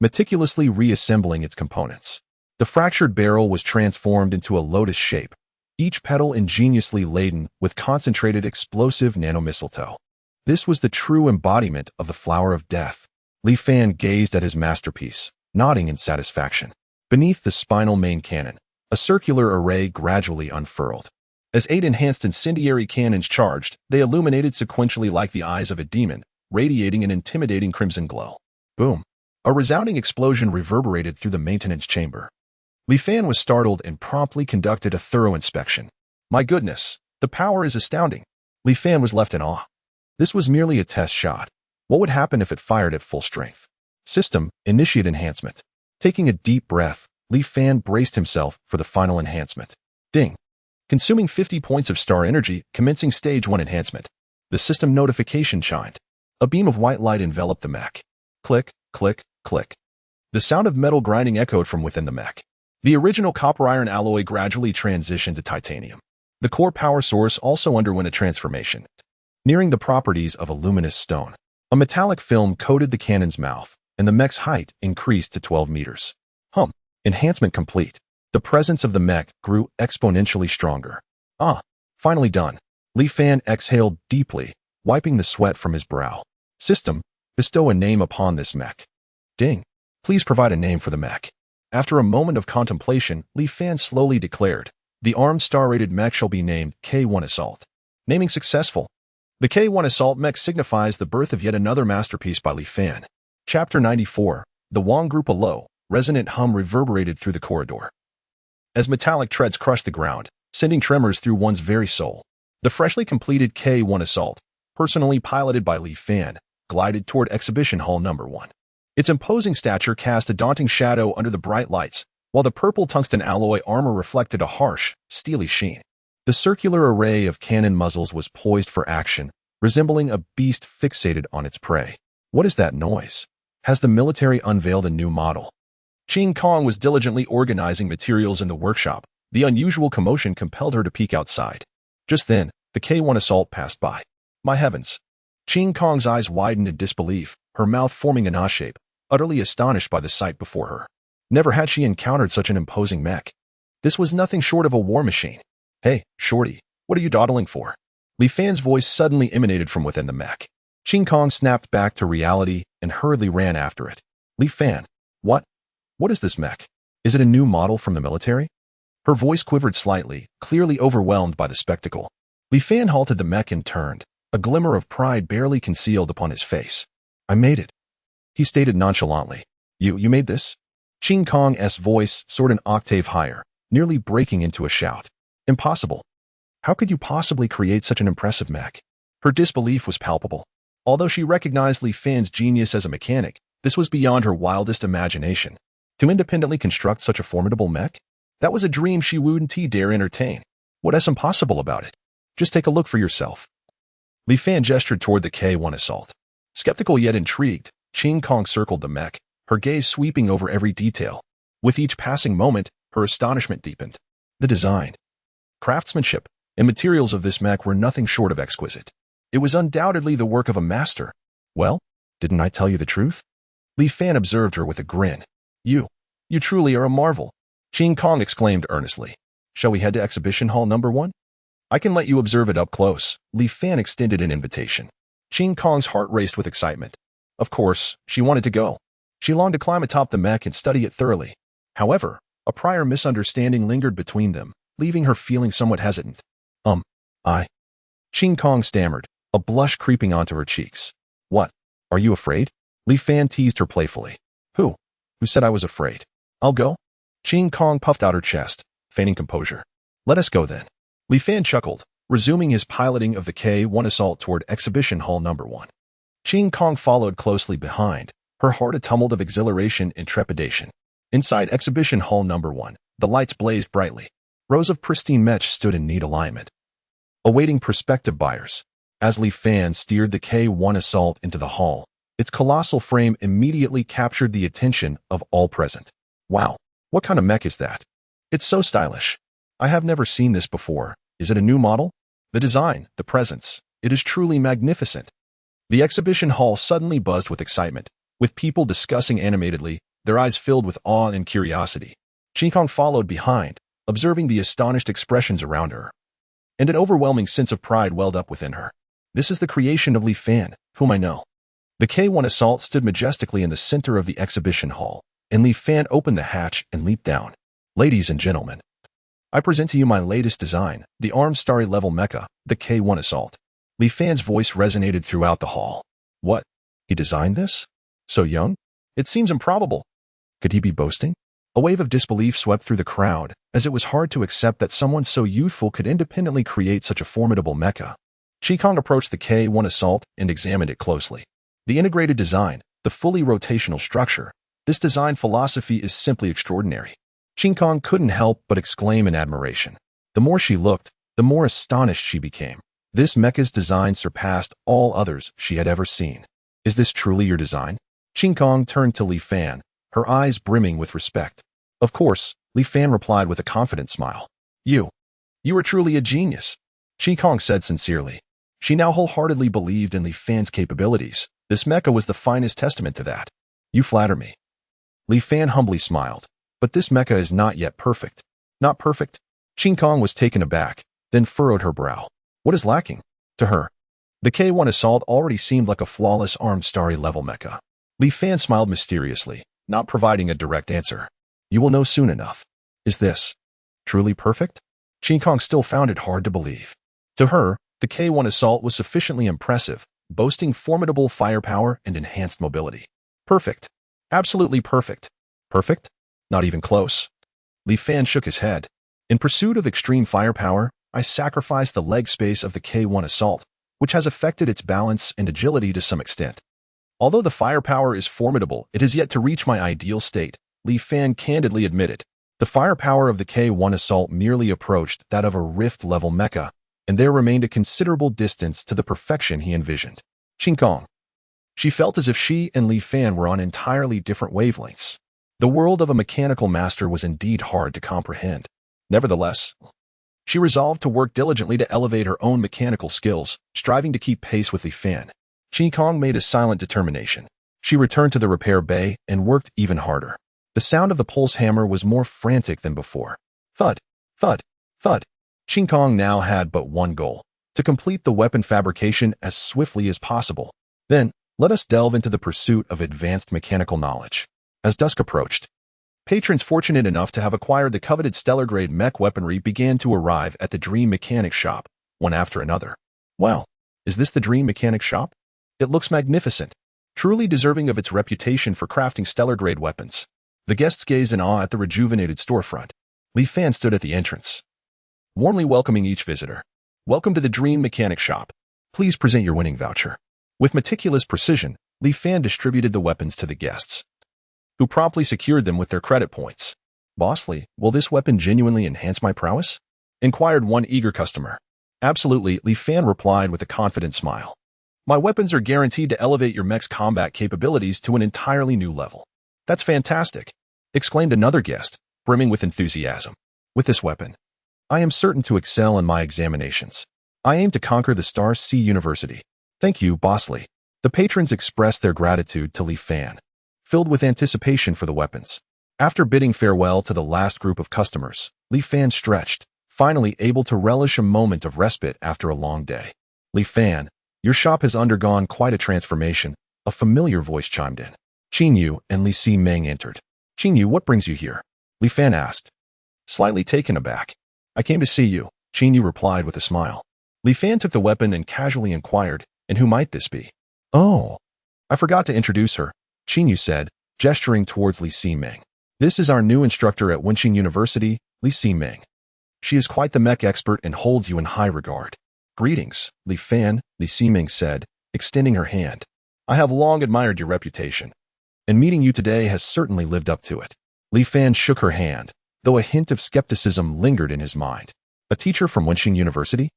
meticulously reassembling its components. The fractured barrel was transformed into a lotus shape, each petal ingeniously laden with concentrated explosive nanomistletoe. This was the true embodiment of the flower of death. Li Fan gazed at his masterpiece, nodding in satisfaction. Beneath the spinal main cannon, a circular array gradually unfurled. As 8 enhanced incendiary cannons charged, they illuminated sequentially like the eyes of a demon, radiating an intimidating crimson glow. Boom! A resounding explosion reverberated through the maintenance chamber. Li Fan was startled and promptly conducted a thorough inspection. My goodness, the power is astounding. Li Fan was left in awe. This was merely a test shot. What would happen if it fired at full strength? System, initiate enhancement. Taking a deep breath, Li Fan braced himself for the final enhancement. Ding. Consuming 50 points of star energy, commencing stage 1 enhancement. The system notification chimed. A beam of white light enveloped the mech. Click, click, click. The sound of metal grinding echoed from within the mech. The original copper-iron alloy gradually transitioned to titanium. The core power source also underwent a transformation, nearing the properties of a luminous stone. A metallic film coated the cannon's mouth, and the mech's height increased to 12 meters. Enhancement complete. The presence of the mech grew exponentially stronger. Finally done. Li Fan exhaled deeply, wiping the sweat from his brow. System, bestow a name upon this mech. Ding. Please provide a name for the mech. After a moment of contemplation, Li Fan slowly declared, The armed star-rated mech shall be named K1 Assault. Naming successful. The K1 Assault mech signifies the birth of yet another masterpiece by Li Fan. Chapter 94. The Wong Group. A low, resonant hum reverberated through the corridor, as metallic treads crushed the ground, sending tremors through one's very soul. The freshly completed K1 Assault, personally piloted by Li Fan, glided toward Exhibition Hall No. 1. Its imposing stature cast a daunting shadow under the bright lights, while the purple tungsten alloy armor reflected a harsh, steely sheen. The circular array of cannon muzzles was poised for action, resembling a beast fixated on its prey. What is that noise? Has the military unveiled a new model? Ching Kong was diligently organizing materials in the workshop. The unusual commotion compelled her to peek outside. Just then, the K1 Assault passed by. My heavens! Ching Kong's eyes widened in disbelief, her mouth forming an A shape, utterly astonished by the sight before her. Never had she encountered such an imposing mech. This was nothing short of a war machine. Hey, shorty, what are you dawdling for? Li Fan's voice suddenly emanated from within the mech. Ching Kong snapped back to reality and hurriedly ran after it. Li Fan, what? What is this mech? Is it a new model from the military? Her voice quivered slightly, clearly overwhelmed by the spectacle. Li Fan halted the mech and turned, a glimmer of pride barely concealed upon his face. I made it, he stated nonchalantly. You made this? Ching Kong's voice soared an octave higher, nearly breaking into a shout. Impossible. How could you possibly create such an impressive mech? Her disbelief was palpable. Although she recognized Li Fan's genius as a mechanic, this was beyond her wildest imagination. To independently construct such a formidable mech? That was a dream she wouldn't dare entertain. What's impossible about it? Just take a look for yourself. Li Fan gestured toward the K1 Assault. Skeptical yet intrigued, Ching Kong circled the mech, her gaze sweeping over every detail. With each passing moment, her astonishment deepened. The design, craftsmanship, and materials of this mech were nothing short of exquisite. It was undoubtedly the work of a master. Well, didn't I tell you the truth? Li Fan observed her with a grin. You truly are a marvel, Ching Kong exclaimed earnestly. Shall we head to Exhibition Hall No. 1? I can let you observe it up close. Li Fan extended an invitation. Ching Kong's heart raced with excitement. Of course, she wanted to go. She longed to climb atop the mech and study it thoroughly. However, a prior misunderstanding lingered between them, leaving her feeling somewhat hesitant. Ching Kong stammered, a blush creeping onto her cheeks. What? Are you afraid? Li Fan teased her playfully. Who said I was afraid? I'll go. Ching Kong puffed out her chest, feigning composure. Let us go then. Li Fan chuckled, resuming his piloting of the K1 Assault toward Exhibition Hall No. 1. Ching Kong followed closely behind, her heart a tumult of exhilaration and trepidation. Inside Exhibition Hall No. 1, the lights blazed brightly. Rows of pristine mech stood in neat alignment, awaiting prospective buyers. As Li Fan steered the K1 Assault into the hall, its colossal frame immediately captured the attention of all present. Wow, what kind of mech is that? It's so stylish. I have never seen this before. Is it a new model? The design, the presence, it is truly magnificent. The exhibition hall suddenly buzzed with excitement, with people discussing animatedly, their eyes filled with awe and curiosity. Ching Kong followed behind, observing the astonished expressions around her. And an overwhelming sense of pride welled up within her. This is the creation of Li Fan, whom I know. The K1 Assault stood majestically in the center of the exhibition hall, and Li Fan opened the hatch and leaped down. Ladies and gentlemen, I present to you my latest design, the armed starry level mecha, the K1 Assault. Li Fan's voice resonated throughout the hall. What? He designed this? So young? It seems improbable. Could he be boasting? A wave of disbelief swept through the crowd, as it was hard to accept that someone so youthful could independently create such a formidable mecha. Ching Kong approached the K1 Assault and examined it closely. The integrated design, the fully rotational structure, this design philosophy is simply extraordinary. Ching Kong couldn't help but exclaim in admiration. The more she looked, the more astonished she became. This mecha's design surpassed all others she had ever seen. Is this truly your design? Ching Kong turned to Li Fan, her eyes brimming with respect. Of course, Li Fan replied with a confident smile. You are truly a genius, Ching Kong said sincerely. She now wholeheartedly believed in Li Fan's capabilities. This mecha was the finest testament to that. You flatter me. Li Fan humbly smiled. But this mecha is not yet perfect. Not perfect? Ching Kong was taken aback, then furrowed her brow. What is lacking? To her, the K1 Assault already seemed like a flawless armed starry level mecha. Li Fan smiled mysteriously, not providing a direct answer. You will know soon enough. Is this truly perfect? Qin Kong still found it hard to believe. To her, the K1 assault was sufficiently impressive, boasting formidable firepower and enhanced mobility. Perfect. Absolutely perfect. Perfect? Not even close. Li Fan shook his head. In pursuit of extreme firepower, I sacrificed the leg space of the K1 assault, which has affected its balance and agility to some extent. Although the firepower is formidable, it has yet to reach my ideal state, Li Fan candidly admitted. The firepower of the K1 assault merely approached that of a Rift-level mecha, and there remained a considerable distance to the perfection he envisioned. Qin Kong. She felt as if she and Li Fan were on entirely different wavelengths. The world of a mechanical master was indeed hard to comprehend. Nevertheless, she resolved to work diligently to elevate her own mechanical skills, striving to keep pace with Li Fan. Qin Kong made a silent determination. She returned to the repair bay and worked even harder. The sound of the pulse hammer was more frantic than before. Thud, thud, thud. Qin Kong now had but one goal: to complete the weapon fabrication as swiftly as possible. Then, let us delve into the pursuit of advanced mechanical knowledge. As dusk approached, patrons fortunate enough to have acquired the coveted stellar-grade mech weaponry began to arrive at the Dream Mechanic Shop, one after another. Wow, is this the Dream Mechanic Shop? It looks magnificent, truly deserving of its reputation for crafting stellar-grade weapons. The guests gazed in awe at the rejuvenated storefront. Li Fan stood at the entrance, warmly welcoming each visitor. Welcome to the Dream Mechanic Shop. Please present your winning voucher. With meticulous precision, Li Fan distributed the weapons to the guests, who promptly secured them with their credit points. Bossly, will this weapon genuinely enhance my prowess? Inquired one eager customer. Absolutely, Li Fan replied with a confident smile. My weapons are guaranteed to elevate your mech's combat capabilities to an entirely new level. That's fantastic, exclaimed another guest, brimming with enthusiasm. With this weapon, I am certain to excel in my examinations. I aim to conquer the Star Sea University. Thank you, Bossly. The patrons expressed their gratitude to Li Fan, filled with anticipation for the weapons. After bidding farewell to the last group of customers, Li Fan stretched, finally able to relish a moment of respite after a long day. Li Fan, your shop has undergone quite a transformation, a familiar voice chimed in. Qin Yu and Li Si Meng entered. Qin Yu, what brings you here? Li Fan asked, slightly taken aback. I came to see you, Qin Yu replied with a smile. Li Fan took the weapon and casually inquired, and who might this be? Oh, I forgot to introduce her, Qin Yu said, gesturing towards Li Si Meng. This is our new instructor at Wenqing University, Li Si Meng. She is quite the mech expert and holds you in high regard. Greetings, Li Fan, Li Si Meng said, extending her hand. I have long admired your reputation, and meeting you today has certainly lived up to it. Li Fan shook her hand, though a hint of skepticism lingered in his mind. A teacher from Wenqing University?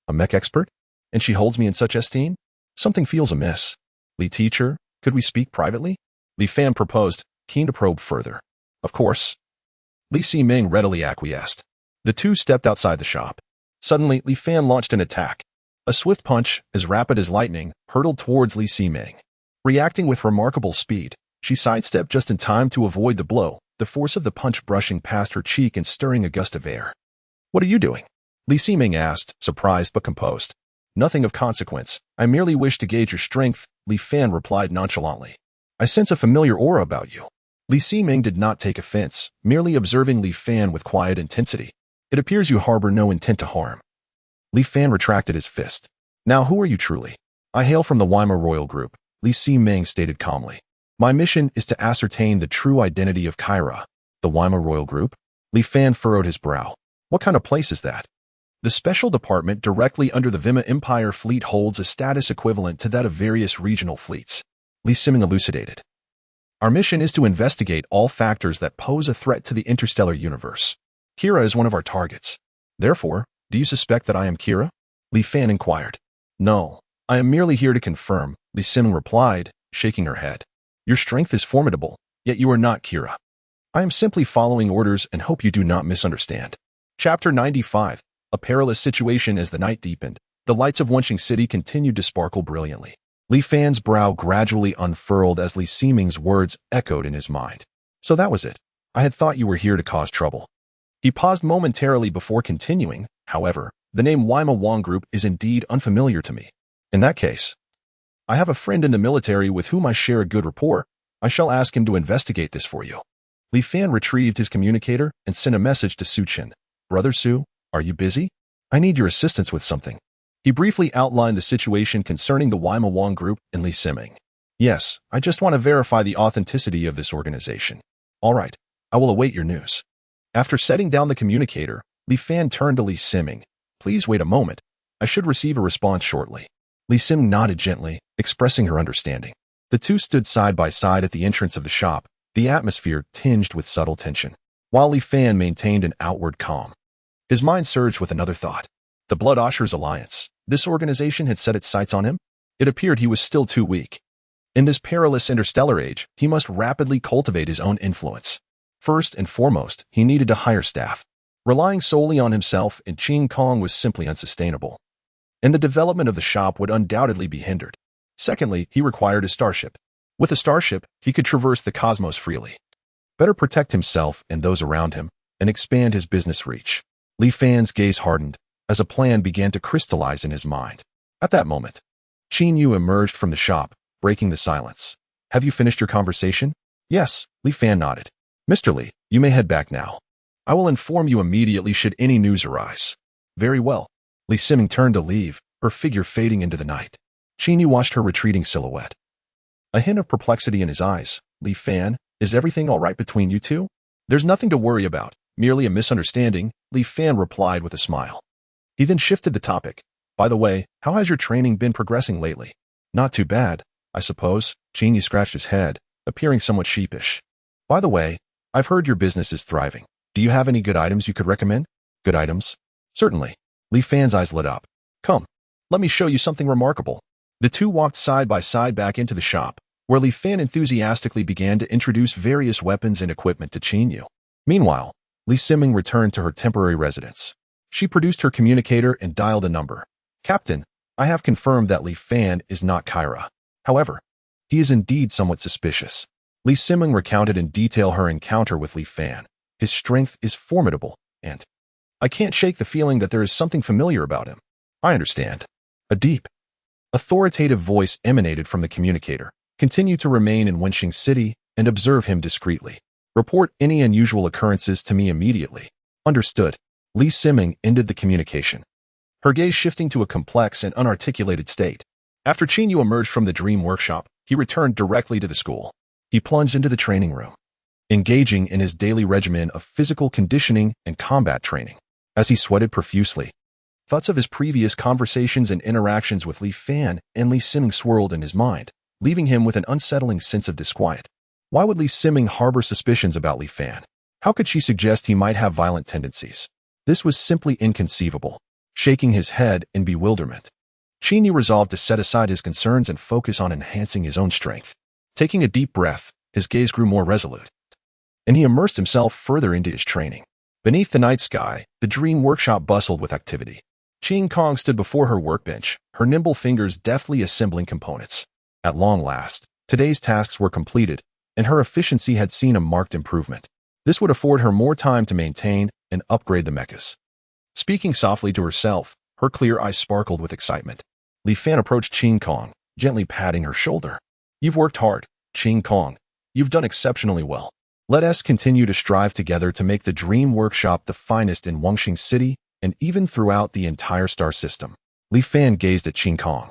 A mech expert? And she holds me in such esteem? Something feels amiss. Li teacher, could we speak privately? Li Fan proposed, keen to probe further. Of course. Li Si Meng readily acquiesced. The two stepped outside the shop. Suddenly, Li Fan launched an attack. A swift punch, as rapid as lightning, hurtled towards Li Si Meng. Reacting with remarkable speed, she sidestepped just in time to avoid the blow, the force of the punch brushing past her cheek and stirring a gust of air. What are you doing? Li Si Meng asked, surprised but composed. Nothing of consequence. I merely wish to gauge your strength, Li Fan replied nonchalantly. I sense a familiar aura about you. Li Si Meng did not take offense, merely observing Li Fan with quiet intensity. It appears you harbor no intent to harm. Li Fan retracted his fist. Now who are you truly? I hail from the Weimar Royal Group, Li Si Meng stated calmly. My mission is to ascertain the true identity of Kyra. The Weimar Royal Group? Li Fan furrowed his brow. What kind of place is that? The special department directly under the Vima Empire fleet holds a status equivalent to that of various regional fleets. Li Si Meng elucidated. Our mission is to investigate all factors that pose a threat to the interstellar universe. Kira is one of our targets. Therefore, do you suspect that I am Kira? Li Fan inquired. No, I am merely here to confirm, Li Si Meng replied, shaking her head. Your strength is formidable, yet you are not Kira. I am simply following orders and hope you do not misunderstand. Chapter 95. A perilous situation as the night deepened. The lights of Wenqing City continued to sparkle brilliantly. Li Fan's brow gradually unfurled as Li Si Meng's words echoed in his mind. So that was it. I had thought you were here to cause trouble. He paused momentarily before continuing. However, the name Weimar Wang Group is indeed unfamiliar to me. In that case, I have a friend in the military with whom I share a good rapport. I shall ask him to investigate this for you. Li Fan retrieved his communicator and sent a message to Su Chen. Brother Su, Are you busy? I need your assistance with something. He briefly outlined the situation concerning the Wang group and Li Siming. Yes, I just want to verify the authenticity of this organization. All right, I will await your news. After setting down the communicator, Li Fan turned to Li Siming. Please wait a moment. I should receive a response shortly. Li Sim nodded gently, expressing her understanding. The two stood side by side at the entrance of the shop, the atmosphere tinged with subtle tension, while Li Fan maintained an outward calm. His mind surged with another thought. The Blood Ushers Alliance. This organization had set its sights on him? It appeared he was still too weak. In this perilous interstellar age, he must rapidly cultivate his own influence. First and foremost, he needed to hire staff. Relying solely on himself and Qing Kong was simply unsustainable, and the development of the shop would undoubtedly be hindered. Secondly, he required a starship. With a starship, he could traverse the cosmos freely, better protect himself and those around him, and expand his business reach. Li Fan's gaze hardened as a plan began to crystallize in his mind. At that moment, Qin Yu emerged from the shop, breaking the silence. Have you finished your conversation? Yes, Li Fan nodded. Mr. Li, you may head back now. I will inform you immediately should any news arise. Very well. Li Siming turned to leave, her figure fading into the night. Qin Yu watched her retreating silhouette. A hint of perplexity in his eyes. Li Fan, is everything all right between you two? There's nothing to worry about, merely a misunderstanding, Li Fan replied with a smile. He then shifted the topic. By the way, how has your training been progressing lately? Not too bad, I suppose. Qin Yu scratched his head, appearing somewhat sheepish. By the way, I've heard your business is thriving. Do you have any good items you could recommend? Good items? Certainly. Li Fan's eyes lit up. Come, let me show you something remarkable. The two walked side by side back into the shop, where Li Fan enthusiastically began to introduce various weapons and equipment to Qin Yu. Meanwhile, Li Siming returned to her temporary residence. She produced her communicator and dialed a number. Captain, I have confirmed that Li Fan is not Kyra. However, he is indeed somewhat suspicious. Li Siming recounted in detail her encounter with Li Fan. His strength is formidable, and I can't shake the feeling that there is something familiar about him. I understand. A deep, authoritative voice emanated from the communicator. Continue to remain in Wenxing City and observe him discreetly. Report any unusual occurrences to me immediately. Understood. Li Siming ended the communication, her gaze shifting to a complex and unarticulated state. After Qin Yu emerged from the dream workshop, he returned directly to the school. He plunged into the training room, engaging in his daily regimen of physical conditioning and combat training. As he sweated profusely, thoughts of his previous conversations and interactions with Li Fan and Li Siming swirled in his mind, leaving him with an unsettling sense of disquiet. Why would Li Siming harbor suspicions about Li Fan? How could she suggest he might have violent tendencies? This was simply inconceivable. Shaking his head in bewilderment, Qin Yu resolved to set aside his concerns and focus on enhancing his own strength. Taking a deep breath, his gaze grew more resolute, and he immersed himself further into his training. Beneath the night sky, the dream workshop bustled with activity. Qing Kong stood before her workbench, her nimble fingers deftly assembling components. At long last, today's tasks were completed, and her efficiency had seen a marked improvement. This would afford her more time to maintain and upgrade the mechas. Speaking softly to herself, her clear eyes sparkled with excitement. Li Fan approached Qing Kong, gently patting her shoulder. You've worked hard, Qing Kong. You've done exceptionally well. Let us continue to strive together to make the Dream Workshop the finest in Wenxing City and even throughout the entire star system. Li Fan gazed at Qing Kong,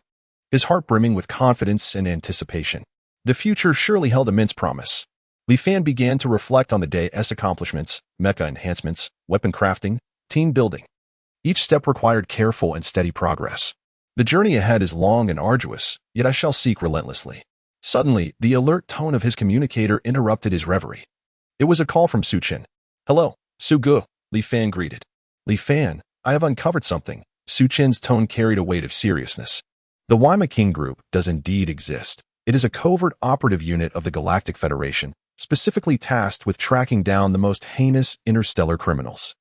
his heart brimming with confidence and anticipation. The future surely held immense promise. Li Fan began to reflect on the day's accomplishments, mecha enhancements, weapon crafting, team building. Each step required careful and steady progress. The journey ahead is long and arduous, yet I shall seek relentlessly. Suddenly, the alert tone of his communicator interrupted his reverie. It was a call from Su Chen. Hello, Su Gu, Li Fan greeted. Li Fan, I have uncovered something. Su Chen's tone carried a weight of seriousness. The Waima King group does indeed exist. It is a covert operative unit of the Galactic Federation, specifically tasked with tracking down the most heinous interstellar criminals.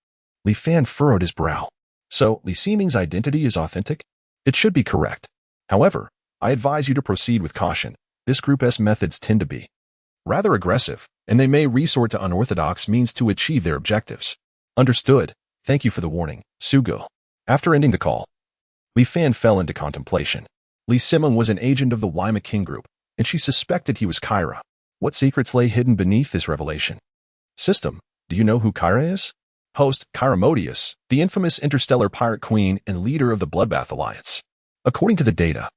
Li Fan furrowed his brow. So, Li Siming's identity is authentic? It should be correct. However, I advise you to proceed with caution. This group's methods tend to be rather aggressive, and they may resort to unorthodox means to achieve their objectives. Understood. Thank you for the warning, Sugo. After ending the call, Li Fan fell into contemplation. Li Siming was an agent of the Waima King group, and she suspected he was Kyra. What secrets lay hidden beneath this revelation? System, do you know who Kyra is? host Chiramodius, the infamous interstellar pirate queen and leader of the Bloodbath Alliance. According to the data,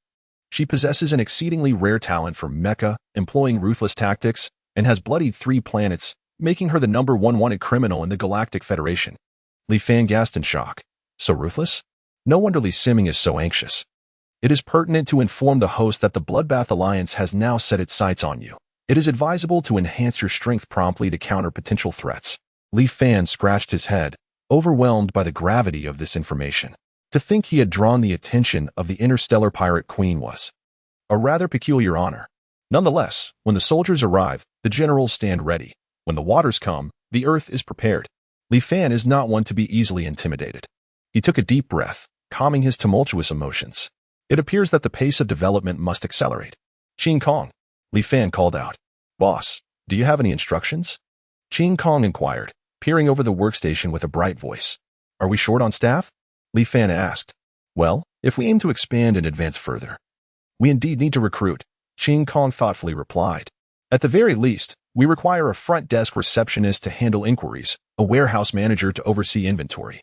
she possesses an exceedingly rare talent for mecha, employing ruthless tactics, and has bloodied 3 planets, making her the #1 wanted criminal in the Galactic Federation. Li Fan gasped in shock. So ruthless? No wonder Li Siming is so anxious. It is pertinent to inform the host that the Bloodbath Alliance has now set its sights on you. It is advisable to enhance your strength promptly to counter potential threats. Li Fan scratched his head, overwhelmed by the gravity of this information. To think he had drawn the attention of the interstellar pirate queen was a rather peculiar honor. Nonetheless, when the soldiers arrive, the generals stand ready. When the waters come, the earth is prepared. Li Fan is not one to be easily intimidated. He took a deep breath, calming his tumultuous emotions. It appears that the pace of development must accelerate. Qing Kong, Li Fan called out. Boss, do you have any instructions? Qing Kong inquired, peering over the workstation with a bright voice. Are we short on staff? Li Fan asked. Well, if we aim to expand and advance further, we indeed need to recruit, Qing Kong thoughtfully replied. At the very least, we require a front desk receptionist to handle inquiries, a warehouse manager to oversee inventory,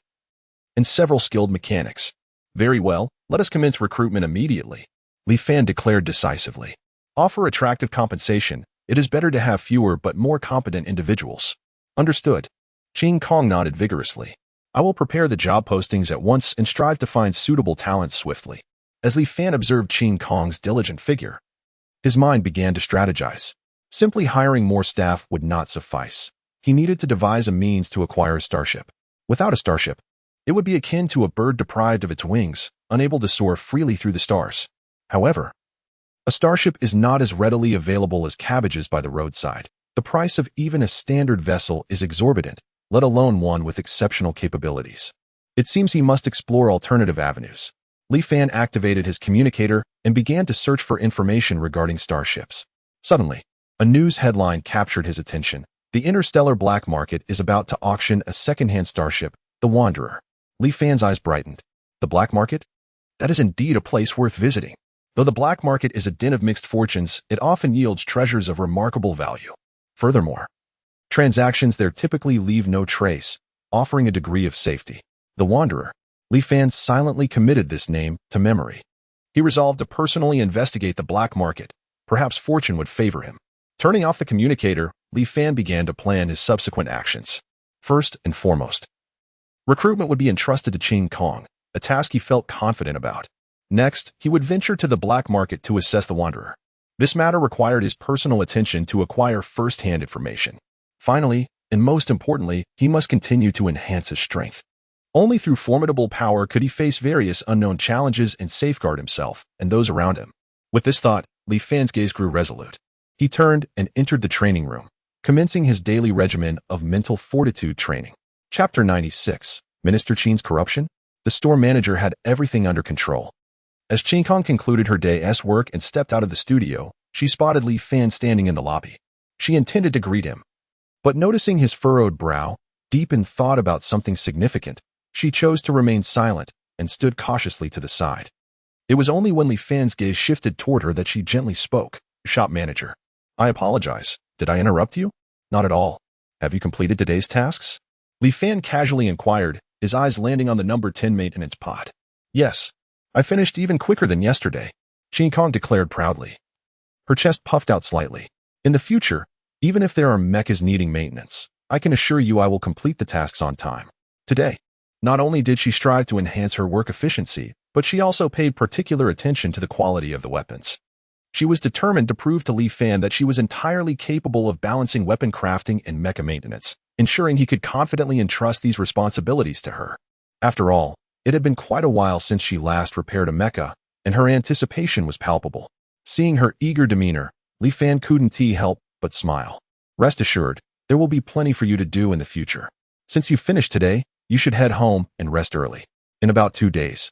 and several skilled mechanics. Very well, let us commence recruitment immediately, Li Fan declared decisively. Offer attractive compensation. It is better to have fewer but more competent individuals. Understood. Qing Kong nodded vigorously. I will prepare the job postings at once and strive to find suitable talents swiftly. As Li Fan observed Qing Kong's diligent figure, his mind began to strategize. Simply hiring more staff would not suffice. He needed to devise a means to acquire a starship. Without a starship, it would be akin to a bird deprived of its wings, unable to soar freely through the stars. However, a starship is not as readily available as cabbages by the roadside. The price of even a standard vessel is exorbitant, let alone one with exceptional capabilities. It seems he must explore alternative avenues. Li Fan activated his communicator and began to search for information regarding starships. Suddenly, a news headline captured his attention. The interstellar black market is about to auction a second-hand starship, the Wanderer. Li Fan's eyes brightened. The black market? That is indeed a place worth visiting. Though the black market is a den of mixed fortunes, it often yields treasures of remarkable value. Furthermore, transactions there typically leave no trace, offering a degree of safety. The Wanderer. Li Fan silently committed this name to memory. He resolved to personally investigate the black market. Perhaps fortune would favor him. Turning off the communicator, Li Fan began to plan his subsequent actions. First and foremost, recruitment would be entrusted to Qing Kong, a task he felt confident about. Next, he would venture to the black market to assess the Wanderer. This matter required his personal attention to acquire first-hand information. Finally, and most importantly, he must continue to enhance his strength. Only through formidable power could he face various unknown challenges and safeguard himself and those around him. With this thought, Li Fan's gaze grew resolute. He turned and entered the training room, commencing his daily regimen of mental fortitude training. Chapter 96, Minister Qin's Corruption? The store manager had everything under control. As Qing Kong concluded her day's work and stepped out of the studio, she spotted Li Fan standing in the lobby. She intended to greet him, but noticing his furrowed brow, deep in thought about something significant, she chose to remain silent and stood cautiously to the side. It was only when Li Fan's gaze shifted toward her that she gently spoke. Shop manager. I apologize. Did I interrupt you? Not at all. Have you completed today's tasks? Li Fan casually inquired, his eyes landing on the number 10 maintenance pod. Yes. I finished even quicker than yesterday, Qing Kong declared proudly. Her chest puffed out slightly. In the future, even if there are mechas needing maintenance, I can assure you I will complete the tasks on time. Today, not only did she strive to enhance her work efficiency, but she also paid particular attention to the quality of the weapons. She was determined to prove to Li Fan that she was entirely capable of balancing weapon crafting and mecha maintenance, ensuring he could confidently entrust these responsibilities to her. After all, it had been quite a while since she last repaired a mecha, and her anticipation was palpable. Seeing her eager demeanor, Li Fan couldn't help but smile. Rest assured, there will be plenty for you to do in the future. Since you finished today, you should head home and rest early. In about 2 days,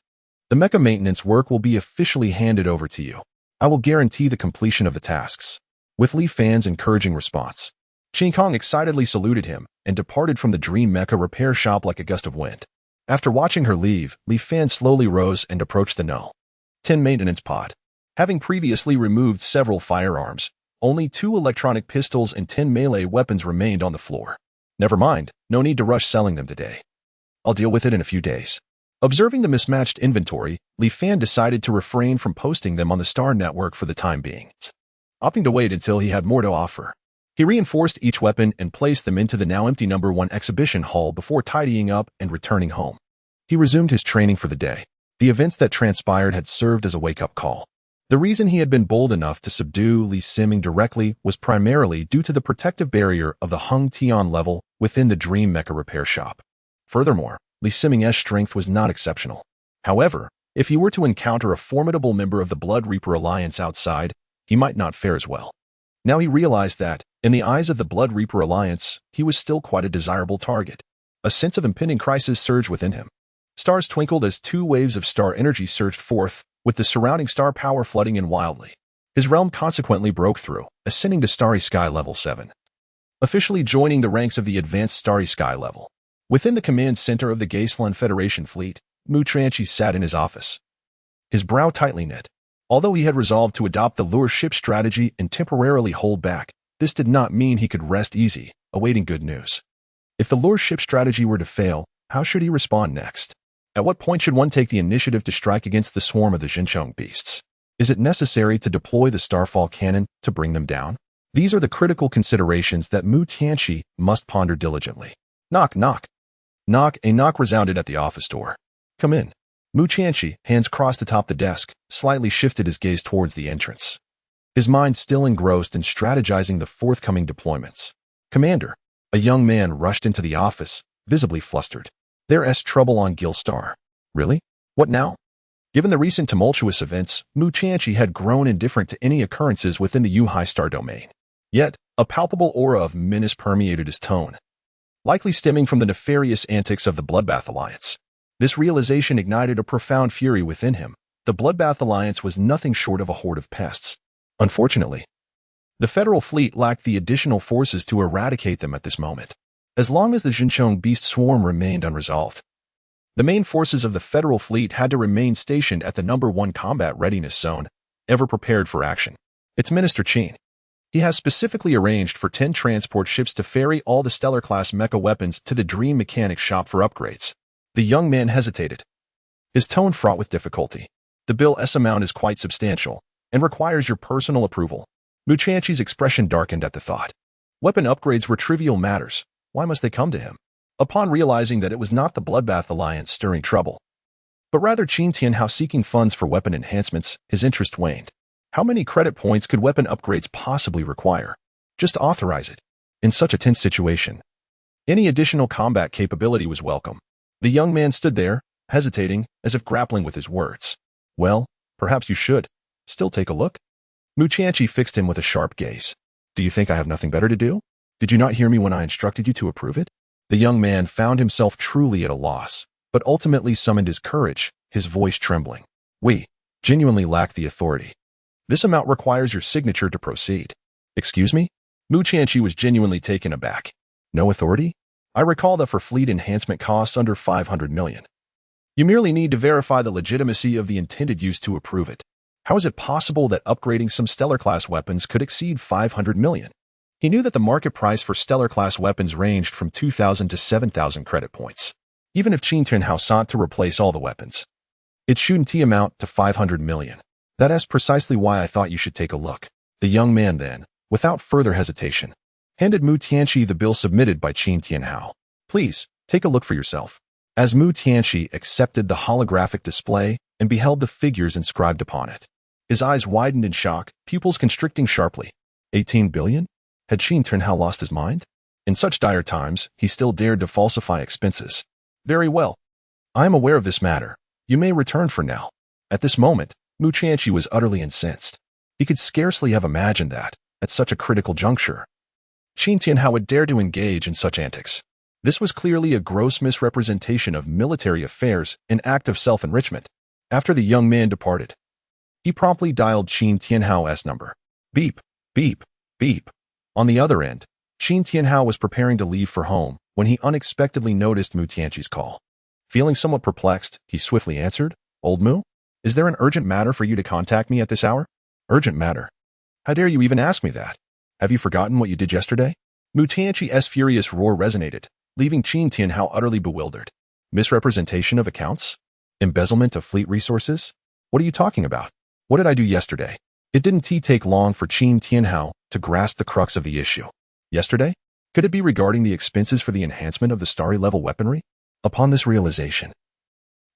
the mecha maintenance work will be officially handed over to you. I will guarantee the completion of the tasks. With Li Fan's encouraging response, Qing Kong excitedly saluted him and departed from the dream mecha repair shop like a gust of wind. After watching her leave, Li Fan slowly rose and approached the No. 10 maintenance pod. Having previously removed several firearms, only 2 electronic pistols and 10 melee weapons remained on the floor. Never mind, no need to rush selling them today. I'll deal with it in a few days. Observing the mismatched inventory, Li Fan decided to refrain from posting them on the Star Network for the time being, opting to wait until he had more to offer. He reinforced each weapon and placed them into the now empty No. 1 exhibition hall before tidying up and returning home. He resumed his training for the day. The events that transpired had served as a wake-up call. The reason he had been bold enough to subdue Li Siming directly was primarily due to the protective barrier of the Hung Tian level within the Dream Mecha repair shop. Furthermore, Li Siming's strength was not exceptional. However, if he were to encounter a formidable member of the Blood Reaper Alliance outside, he might not fare as well. Now he realized that, in the eyes of the Blood Reaper Alliance, he was still quite a desirable target. A sense of impending crisis surged within him. Stars twinkled as 2 waves of star energy surged forth, with the surrounding star power flooding in wildly. His realm consequently broke through, ascending to Starry Sky Level 7. Officially joining the ranks of the Advanced Starry Sky level. Within the command center of the Wasteland Federation fleet, Mu Tranchi sat in his office. His brow tightly knit. Although he had resolved to adopt the lure ship strategy and temporarily hold back, this did not mean he could rest easy, awaiting good news. If the lure ship strategy were to fail, how should he respond next? At what point should one take the initiative to strike against the swarm of the Xincheng beasts? Is it necessary to deploy the Starfall cannon to bring them down? These are the critical considerations that Mu Tianchi must ponder diligently. Knock, knock. A knock resounded at the office door. Come in. Mu Tianchi, hands crossed atop the desk, slightly shifted his gaze towards the entrance. His mind still engrossed in strategizing the forthcoming deployments. Commander, a young man rushed into the office, visibly flustered. There's trouble on Gilstar. Really? What now? Given the recent tumultuous events, Mu Tianchi had grown indifferent to any occurrences within the Yuhai star domain. Yet, a palpable aura of menace permeated his tone, likely stemming from the nefarious antics of the Bloodbath Alliance. This realization ignited a profound fury within him. The Bloodbath Alliance was nothing short of a horde of pests. Unfortunately, the Federal Fleet lacked the additional forces to eradicate them at this moment. As long as the Xincheng beast swarm remained unresolved, the main forces of the Federal Fleet had to remain stationed at the No. 1 combat readiness zone, ever prepared for action. It's Minister Qin. He has specifically arranged for 10 transport ships to ferry all the Stellar-class mecha weapons to the Dream Mechanics shop for upgrades. The young man hesitated, his tone fraught with difficulty. The bill's amount is quite substantial and requires your personal approval. Mu Tianchi's expression darkened at the thought. Weapon upgrades were trivial matters. Why must they come to him? Upon realizing that it was not the Bloodbath Alliance stirring trouble, but rather Qin Tianhao seeking funds for weapon enhancements, his interest waned. How many credit points could weapon upgrades possibly require? Just authorize it. In such a tense situation, any additional combat capability was welcome. The young man stood there, hesitating, as if grappling with his words. Well, perhaps you should. Still take a look? Mu Tianchi fixed him with a sharp gaze. Do you think I have nothing better to do? Did you not hear me when I instructed you to approve it? The young man found himself truly at a loss, but ultimately summoned his courage, his voice trembling. We genuinely lack the authority. This amount requires your signature to proceed. Excuse me? Mu Tianchi was genuinely taken aback. No authority? I recall that for fleet enhancement costs under 500 million. You merely need to verify the legitimacy of the intended use to approve it. How is it possible that upgrading some Stellar-class weapons could exceed 500 million? He knew that the market price for Stellar-class weapons ranged from 2,000 to 7,000 credit points. Even if Qin Tianhao sought to replace all the weapons, it shouldn't amount to 500 million. That is precisely why I thought you should take a look. The young man then, without further hesitation, handed Mu Tianchi the bill submitted by Qin Tianhao. Please, take a look for yourself. As Mu Tianchi accepted the holographic display and beheld the figures inscribed upon it, his eyes widened in shock, pupils constricting sharply. 18 billion? Had Qin Tianhao lost his mind? In such dire times, he still dared to falsify expenses. Very well. I am aware of this matter. You may return for now. At this moment, Mu Tianchi was utterly incensed. He could scarcely have imagined that, at such a critical juncture, Qin Tianhao would dare to engage in such antics. This was clearly a gross misrepresentation of military affairs, an act of self-enrichment. After the young man departed, he promptly dialed Qin Tianhao's number. Beep, beep, beep. On the other end, Qin Tianhao was preparing to leave for home when he unexpectedly noticed Mu Tianchi's call. Feeling somewhat perplexed, he swiftly answered, Old Mu? Is there an urgent matter for you to contact me at this hour? Urgent matter? How dare you even ask me that? Have you forgotten what you did yesterday? Mu Tianqi's furious roar resonated, leaving Qin Tianhao utterly bewildered. Misrepresentation of accounts? Embezzlement of fleet resources? What are you talking about? What did I do yesterday? It didn't take long for Qin Tianhao to grasp the crux of the issue. Yesterday? Could it be regarding the expenses for the enhancement of the starry-level weaponry? Upon this realization,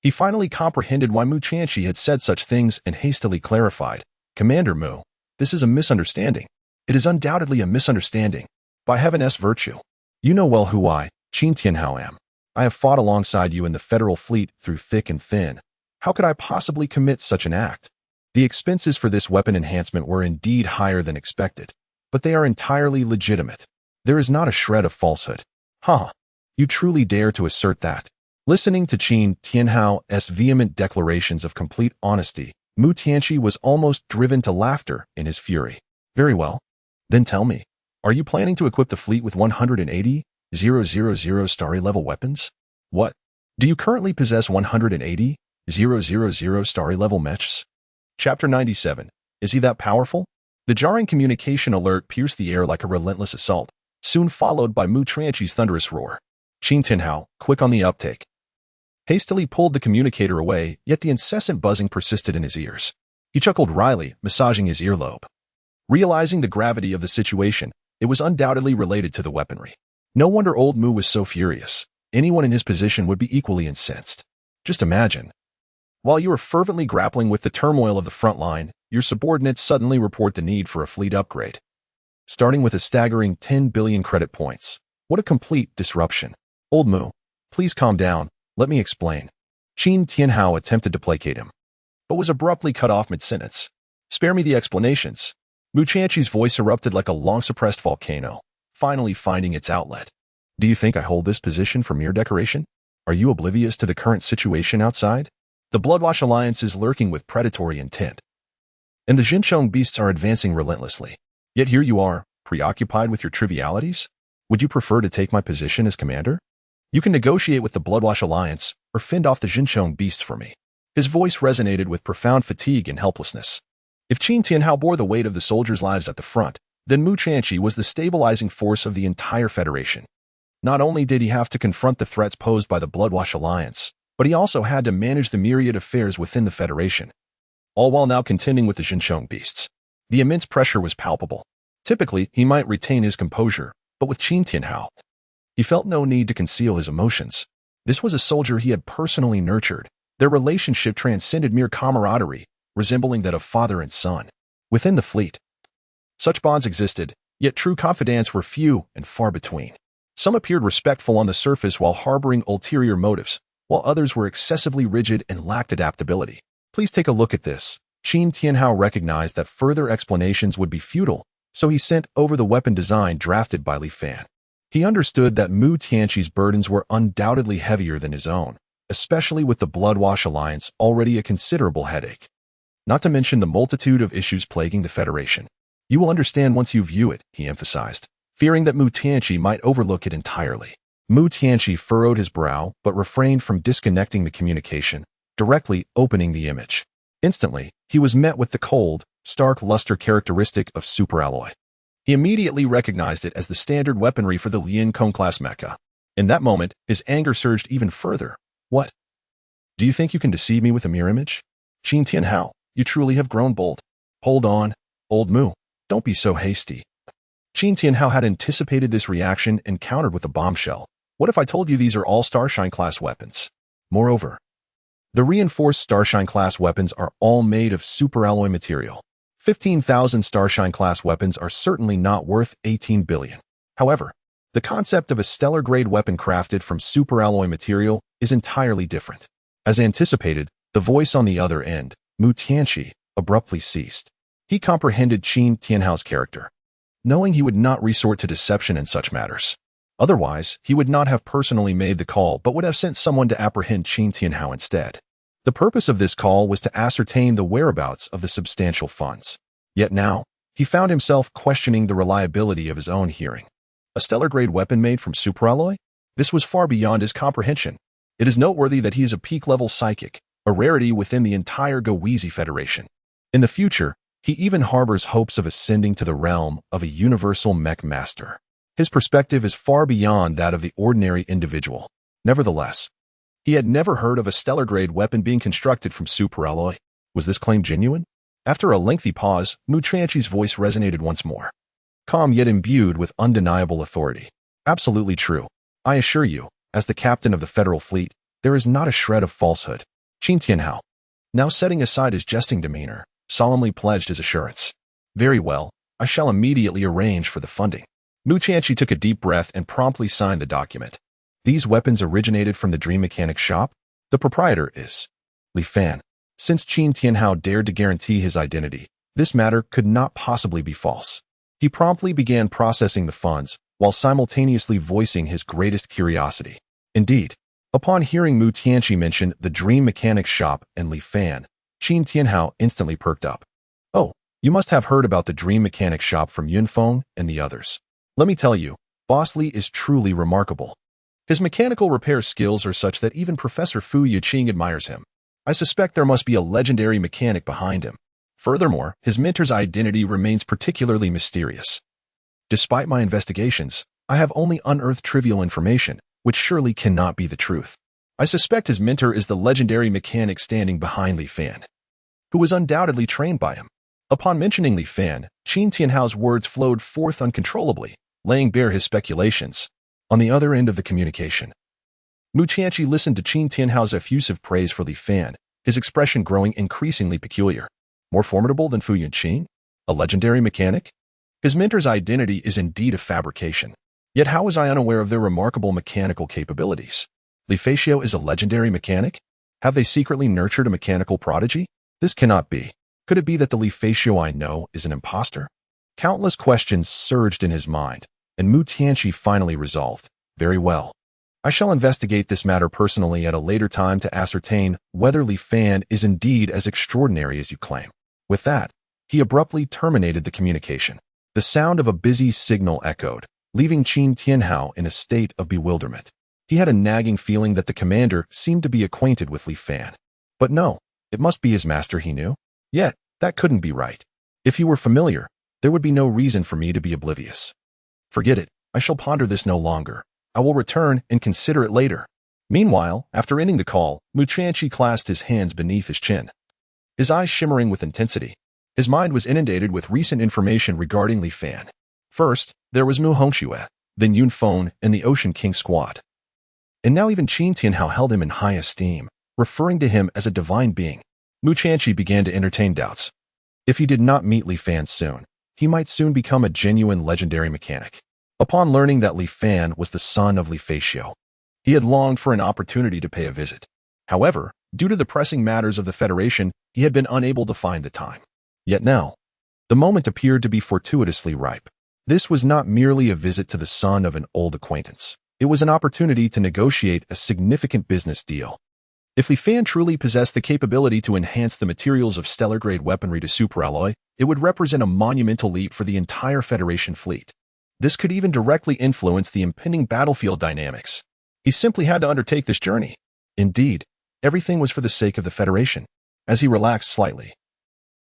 he finally comprehended why Mu Tianqi had said such things and hastily clarified. Commander Mu, this is a misunderstanding. It is undoubtedly a misunderstanding. By heaven's virtue. You know well who I, Qin Tianhao, am. I have fought alongside you in the Federal Fleet through thick and thin. How could I possibly commit such an act? The expenses for this weapon enhancement were indeed higher than expected, but they are entirely legitimate. There is not a shred of falsehood. Huh. You truly dare to assert that? Listening to Qin Tianhao's vehement declarations of complete honesty, Mu Tianqi was almost driven to laughter in his fury. Very well. Then tell me, are you planning to equip the fleet with 180,000 starry-level weapons? What? Do you currently possess 180,000 starry-level mechs? Chapter 97. Is he that powerful? The jarring communication alert pierced the air like a relentless assault, soon followed by Mu Tianqi's thunderous roar. Qin Tianhao, quick on the uptake, hastily pulled the communicator away, yet the incessant buzzing persisted in his ears. He chuckled wryly, massaging his earlobe. Realizing the gravity of the situation, it was undoubtedly related to the weaponry. No wonder old Mu was so furious. Anyone in his position would be equally incensed. Just imagine. While you are fervently grappling with the turmoil of the front line, your subordinates suddenly report the need for a fleet upgrade. Starting with a staggering 10 billion credit points. What a complete disruption. Old Mu, please calm down. Let me explain. Qin Tianhao attempted to placate him, but was abruptly cut off mid-sentence. Spare me the explanations. Mu Tianqi's voice erupted like a long-suppressed volcano, finally finding its outlet. Do you think I hold this position for mere decoration? Are you oblivious to the current situation outside? The Bloodwash Alliance is lurking with predatory intent, and the Jinchong beasts are advancing relentlessly. Yet here you are, preoccupied with your trivialities? Would you prefer to take my position as commander? You can negotiate with the Bloodwash Alliance, or fend off the Jinchong beasts for me. His voice resonated with profound fatigue and helplessness. If Qin Tianhao bore the weight of the soldiers' lives at the front, then Mu Tianqi was the stabilizing force of the entire Federation. Not only did he have to confront the threats posed by the Bloodwash Alliance, but he also had to manage the myriad affairs within the Federation, all while now contending with the Jinchong beasts. The immense pressure was palpable. Typically, he might retain his composure, but with Qin Tianhao, he felt no need to conceal his emotions. This was a soldier he had personally nurtured. Their relationship transcended mere camaraderie, resembling that of father and son. Within the fleet, such bonds existed, yet true confidants were few and far between. Some appeared respectful on the surface while harboring ulterior motives, while others were excessively rigid and lacked adaptability. Please take a look at this. Qin Tianhao recognized that further explanations would be futile, so he sent over the weapon design drafted by Li Fan. He understood that Mu Tianqi's burdens were undoubtedly heavier than his own, especially with the Bloodwash Alliance already a considerable headache. Not to mention the multitude of issues plaguing the Federation. You will understand once you view it, he emphasized, fearing that Mu Tianqi might overlook it entirely. Mu Tianqi furrowed his brow but refrained from disconnecting the communication, directly opening the image. Instantly, he was met with the cold, stark luster characteristic of superalloy. He immediately recognized it as the standard weaponry for the Lian Kong-class mecha. In that moment, his anger surged even further. What? Do you think you can deceive me with a mere image? Qin Tianhao, you truly have grown bold. Hold on, old Mu. Don't be so hasty. Qin Tianhao had anticipated this reaction and countered with a bombshell. What if I told you these are all Starshine-class weapons? Moreover, the reinforced Starshine-class weapons are all made of superalloy material. 15,000 Starshine-class weapons are certainly not worth 18 billion. However, the concept of a stellar-grade weapon crafted from superalloy material is entirely different. As anticipated, the voice on the other end, Mu Tianqi, abruptly ceased. He comprehended Qin Tianhao's character, knowing he would not resort to deception in such matters. Otherwise, he would not have personally made the call but would have sent someone to apprehend Qin Tianhao instead. The purpose of this call was to ascertain the whereabouts of the substantial funds. Yet now, he found himself questioning the reliability of his own hearing. A stellar-grade weapon made from superalloy? This was far beyond his comprehension. It is noteworthy that he is a peak-level psychic, a rarity within the entire Gowizi Federation. In the future, he even harbors hopes of ascending to the realm of a universal mech master. His perspective is far beyond that of the ordinary individual. Nevertheless, he had never heard of a stellar-grade weapon being constructed from superalloy. Was this claim genuine? After a lengthy pause, Mu Tianqi's voice resonated once more, calm yet imbued with undeniable authority. Absolutely true. I assure you, as the captain of the Federal Fleet, there is not a shred of falsehood. Qin Tianhao, now setting aside his jesting demeanor, solemnly pledged his assurance. Very well, I shall immediately arrange for the funding. Mu Tianqi took a deep breath and promptly signed the document. These weapons originated from the Dream Mechanic shop? The proprietor is Li Fan. Since Qin Tianhao dared to guarantee his identity, this matter could not possibly be false. He promptly began processing the funds, while simultaneously voicing his greatest curiosity. Indeed, upon hearing Mu Tianqi mention the Dream Mechanic shop and Li Fan, Qin Tianhao instantly perked up. Oh, you must have heard about the Dream Mechanic shop from Yunfeng and the others. Let me tell you, Boss Li is truly remarkable. His mechanical repair skills are such that even Professor Fu Yuqing admires him. I suspect there must be a legendary mechanic behind him. Furthermore, his mentor's identity remains particularly mysterious. Despite my investigations, I have only unearthed trivial information, which surely cannot be the truth. I suspect his mentor is the legendary mechanic standing behind Li Fan, who was undoubtedly trained by him. Upon mentioning Li Fan, Qin Tianhao's words flowed forth uncontrollably, laying bare his speculations. On the other end of the communication, Mu Tianqi listened to Qin Tianhao's effusive praise for Li Fan, his expression growing increasingly peculiar. More formidable than Fu Yuqing? A legendary mechanic? His mentor's identity is indeed a fabrication. Yet how was I unaware of their remarkable mechanical capabilities? Li Feixio is a legendary mechanic? Have they secretly nurtured a mechanical prodigy? This cannot be. Could it be that the Li Feixio I know is an imposter? Countless questions surged in his mind, and Mu Tianqi finally resolved. Very well. I shall investigate this matter personally at a later time to ascertain whether Li Fan is indeed as extraordinary as you claim. With that, he abruptly terminated the communication. The sound of a busy signal echoed, leaving Qin Tianhao in a state of bewilderment. He had a nagging feeling that the commander seemed to be acquainted with Li Fan. But no, it must be his master he knew. Yet, that couldn't be right. If he were familiar, there would be no reason for me to be oblivious. Forget it, I shall ponder this no longer. I will return and consider it later. Meanwhile, after ending the call, Mu Tianqi clasped his hands beneath his chin, his eyes shimmering with intensity. His mind was inundated with recent information regarding Li Fan. First, there was Mu Hongxue, then Yunfeng and the Ocean King squad. And now even Qin Tianhao held him in high esteem, referring to him as a divine being. Mu Tianqi began to entertain doubts. If he did not meet Li Fan soon, he might soon become a genuine legendary mechanic. Upon learning that Li Fan was the son of Li Feixio, he had longed for an opportunity to pay a visit. However, due to the pressing matters of the Federation, he had been unable to find the time. Yet now, the moment appeared to be fortuitously ripe. This was not merely a visit to the son of an old acquaintance. It was an opportunity to negotiate a significant business deal. If Li Fan truly possessed the capability to enhance the materials of stellar-grade weaponry to superalloy, it would represent a monumental leap for the entire Federation fleet. This could even directly influence the impending battlefield dynamics. He simply had to undertake this journey. Indeed, everything was for the sake of the Federation. As he relaxed slightly,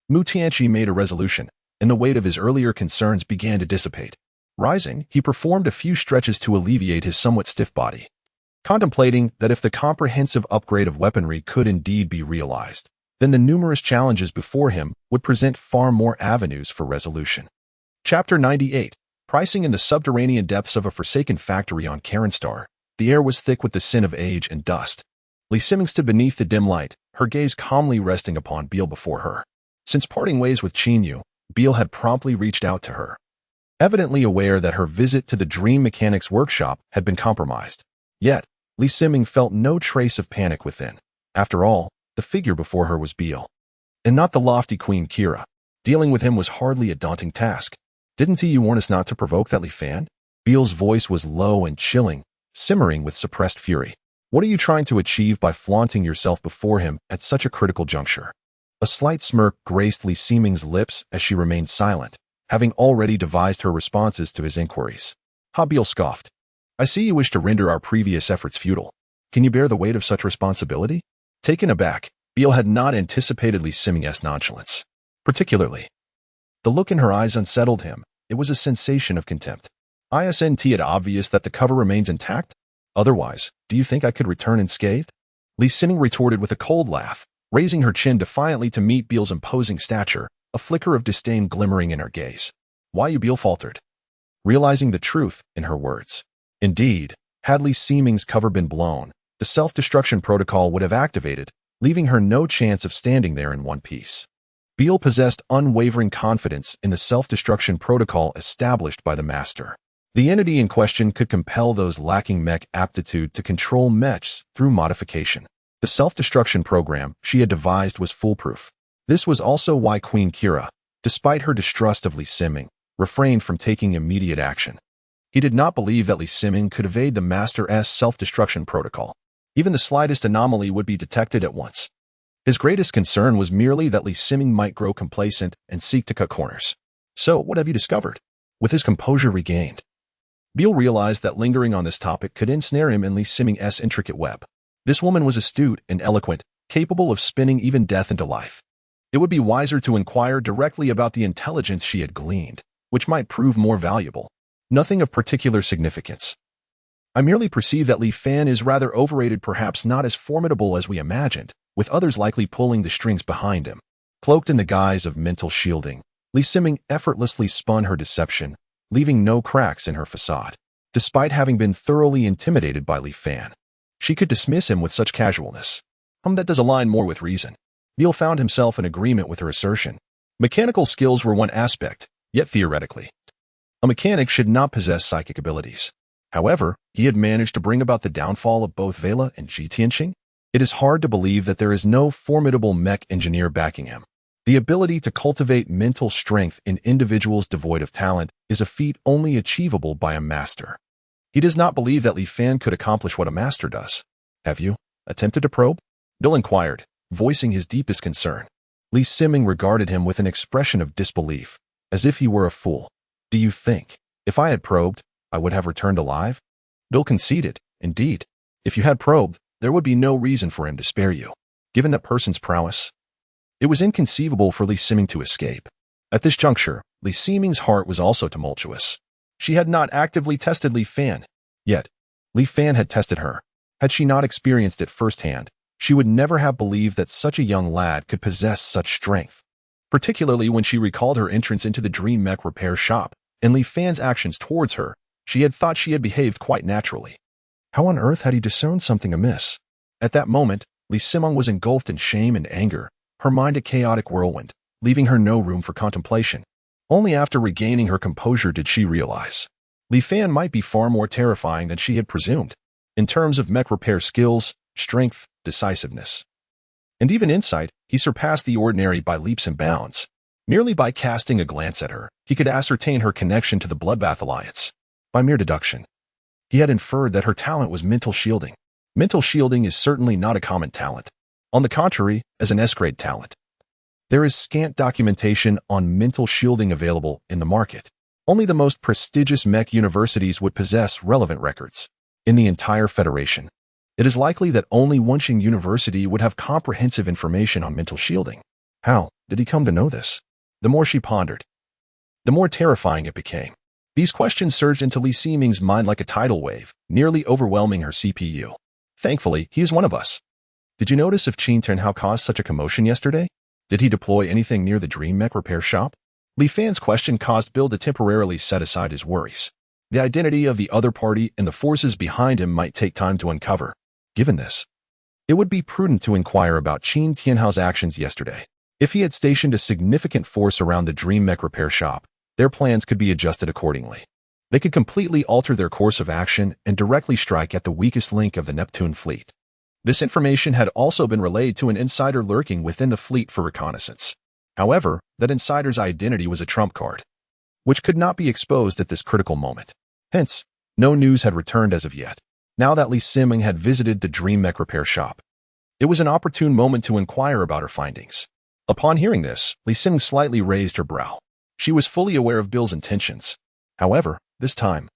Mu Tianqi made a resolution, and the weight of his earlier concerns began to dissipate. Rising, he performed a few stretches to alleviate his somewhat stiff body, contemplating that if the comprehensive upgrade of weaponry could indeed be realized, then the numerous challenges before him would present far more avenues for resolution. Chapter 98. Pricing in the subterranean depths of a forsaken factory on Karenstar, the air was thick with the scent of age and dust. Li Siming stood beneath the dim light, her gaze calmly resting upon Beale before her. Since parting ways with Qin Yu, Beale had promptly reached out to her, evidently aware that her visit to the Dream Mechanic's workshop had been compromised. Yet, Li Siming felt no trace of panic within. After all, the figure before her was Beale, and not the lofty Queen Kira. Dealing with him was hardly a daunting task. Didn't you warn us not to provoke that Li Fan? Beale's voice was low and chilling, simmering with suppressed fury. What are you trying to achieve by flaunting yourself before him at such a critical juncture? A slight smirk graced Li Siming's lips as she remained silent, having already devised her responses to his inquiries. Beale scoffed. I see you wish to render our previous efforts futile. Can you bear the weight of such responsibility? Taken aback, Beale had not anticipated Li Siming's nonchalance. Particularly, the look in her eyes unsettled him. It was a sensation of contempt. Isn't it obvious that the cover remains intact? Otherwise, do you think I could return unscathed? Lee Siming retorted with a cold laugh, raising her chin defiantly to meet Beale's imposing stature, a flicker of disdain glimmering in her gaze. Why you? Beale faltered, realizing the truth in her words. Indeed, had Lee Siming's cover been blown, the self-destruction protocol would have activated, leaving her no chance of standing there in one piece. Beale possessed unwavering confidence in the self-destruction protocol established by the Master. The entity in question could compel those lacking Mech aptitude to control Mechs through modification. The self-destruction program she had devised was foolproof. This was also why Queen Kira, despite her distrust of Lee Siming, refrained from taking immediate action. He did not believe that Lee Siming could evade the Master's self-destruction protocol. Even the slightest anomaly would be detected at once. His greatest concern was merely that Lee Siming might grow complacent and seek to cut corners. So, what have you discovered? With his composure regained, Beale realized that lingering on this topic could ensnare him in Lee Siming's intricate web. This woman was astute and eloquent, capable of spinning even death into life. It would be wiser to inquire directly about the intelligence she had gleaned, which might prove more valuable. Nothing of particular significance. I merely perceive that Li Fan is rather overrated, perhaps not as formidable as we imagined, with others likely pulling the strings behind him. Cloaked in the guise of mental shielding, Lee Siming effortlessly spun her deception, leaving no cracks in her facade. Despite having been thoroughly intimidated by Li Fan, she could dismiss him with such casualness. That does align more with reason. Beale found himself in agreement with her assertion. Mechanical skills were one aspect, yet theoretically, a mechanic should not possess psychic abilities. However, he had managed to bring about the downfall of both Vela and Ji Tianqing. It is hard to believe that there is no formidable mech engineer backing him. The ability to cultivate mental strength in individuals devoid of talent is a feat only achievable by a master. He does not believe that Li Fan could accomplish what a master does. Have you attempted to probe? Bill inquired, voicing his deepest concern. Lee Siming regarded him with an expression of disbelief, as if he were a fool. Do you think, if I had probed, I would have returned alive? Bill conceded, indeed. If you had probed, there would be no reason for him to spare you. Given that person's prowess, it was inconceivable for Lee Siming to escape. At this juncture, Lee Siming's heart was also tumultuous. She had not actively tested Li Fan. Yet, Li Fan had tested her. Had she not experienced it firsthand, she would never have believed that such a young lad could possess such strength. Particularly when she recalled her entrance into the Dream Mech repair shop, and Li Fan's actions towards her, she had thought she had behaved quite naturally. How on earth had he discerned something amiss? At that moment, Lee Siming was engulfed in shame and anger, her mind a chaotic whirlwind, leaving her no room for contemplation. Only after regaining her composure did she realize Li Fan might be far more terrifying than she had presumed, in terms of mech repair skills, strength, decisiveness, and even insight. He surpassed the ordinary by leaps and bounds. Merely by casting a glance at her, he could ascertain her connection to the Bloodbath Alliance. By mere deduction, he had inferred that her talent was mental shielding. Mental shielding is certainly not a common talent. On the contrary, as an S-grade talent, there is scant documentation on mental shielding available in the market. Only the most prestigious mech universities would possess relevant records. In the entire Federation, it is likely that only Wenqing University would have comprehensive information on mental shielding. How did he come to know this? The more she pondered, the more terrifying it became. These questions surged into Lee Siming's mind like a tidal wave, nearly overwhelming her CPU. Thankfully, he is one of us. Did you notice if Qin Tenhao caused such a commotion yesterday? Did he deploy anything near the Dream Mech repair shop? Li Fan's question caused Bill to temporarily set aside his worries. The identity of the other party and the forces behind him might take time to uncover. Given this, it would be prudent to inquire about Qin Tianhao's actions yesterday. If he had stationed a significant force around the Dream Mech repair shop, their plans could be adjusted accordingly. They could completely alter their course of action and directly strike at the weakest link of the Neptune fleet. This information had also been relayed to an insider lurking within the fleet for reconnaissance. However, that insider's identity was a trump card, which could not be exposed at this critical moment. Hence, no news had returned as of yet. Now that Lee Siming had visited the Dream Mech repair shop, it was an opportune moment to inquire about her findings. Upon hearing this, Lee Siming slightly raised her brow. She was fully aware of Bill's intentions. However, this time,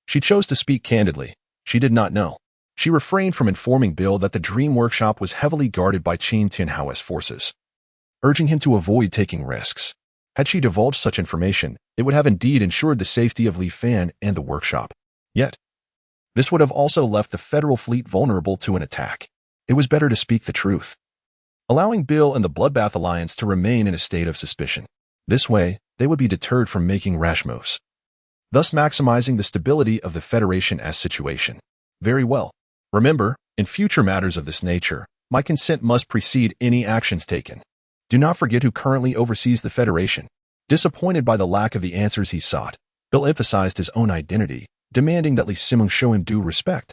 she chose to speak candidly. She did not know. She refrained from informing Bill that the Dream Workshop was heavily guarded by Qin Tianhao's forces, urging him to avoid taking risks. Had she divulged such information, It would have indeed ensured the safety of Li Fan and the workshop. Yet, this would have also left the Federal fleet vulnerable to an attack. It was better to speak the truth, allowing Bill and the Bloodbath Alliance to remain in a state of suspicion. This way, they would be deterred from making rash moves, thus maximizing the stability of the Federation's situation. Very well. Remember, in future matters of this nature, my consent must precede any actions taken. Do not forget who currently oversees the Federation. Disappointed by the lack of the answers he sought, Bill emphasized his own identity, demanding that Li Siming show him due respect.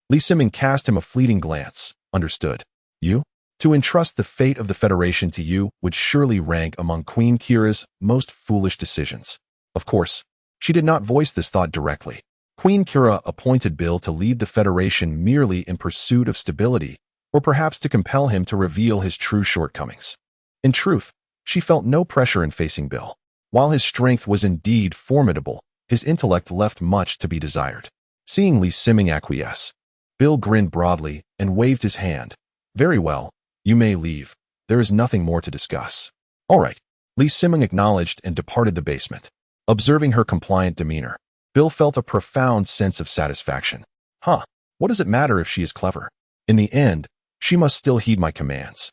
Li Siming cast him a fleeting glance. Understood. You? To entrust the fate of the Federation to you would surely rank among Queen Kira's most foolish decisions. Of course, she did not voice this thought directly. Queen Kira appointed Bill to lead the Federation merely in pursuit of stability, or perhaps to compel him to reveal his true shortcomings. In truth, she felt no pressure in facing Bill. While his strength was indeed formidable, his intellect left much to be desired. Seeing Li Siming acquiesce, Bill grinned broadly and waved his hand. Very well, you may leave. There is nothing more to discuss. All right. Li Siming acknowledged and departed the basement. Observing her compliant demeanor, Bill felt a profound sense of satisfaction. What does it matter if she is clever? In the end, she must still heed my commands.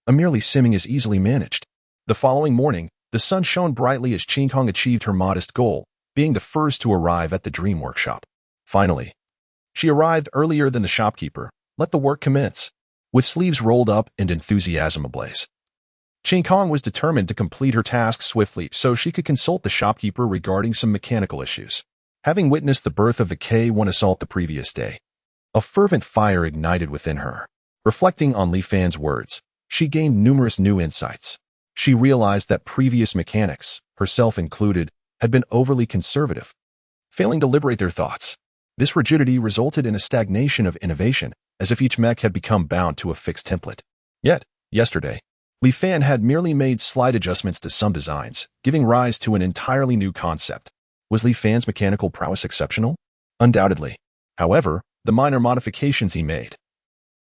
Li Siming is easily managed. The following morning, the sun shone brightly as Qing Kong achieved her modest goal, being the first to arrive at the dream workshop. Finally, she arrived earlier than the shopkeeper. Let the work commence. With sleeves rolled up and enthusiasm ablaze, Qing Kong was determined to complete her task swiftly so she could consult the shopkeeper regarding some mechanical issues. Having witnessed the birth of the K-1 assault the previous day, a fervent fire ignited within her. Reflecting on Li Fan's words, she gained numerous new insights. She realized that previous mechanics, herself included, had been overly conservative, failing to liberate their thoughts. This rigidity resulted in a stagnation of innovation, as if each mech had become bound to a fixed template. Yet, yesterday, Li Fan had merely made slight adjustments to some designs, giving rise to an entirely new concept. Was Li Fan's mechanical prowess exceptional? Undoubtedly. However, the minor modifications he made,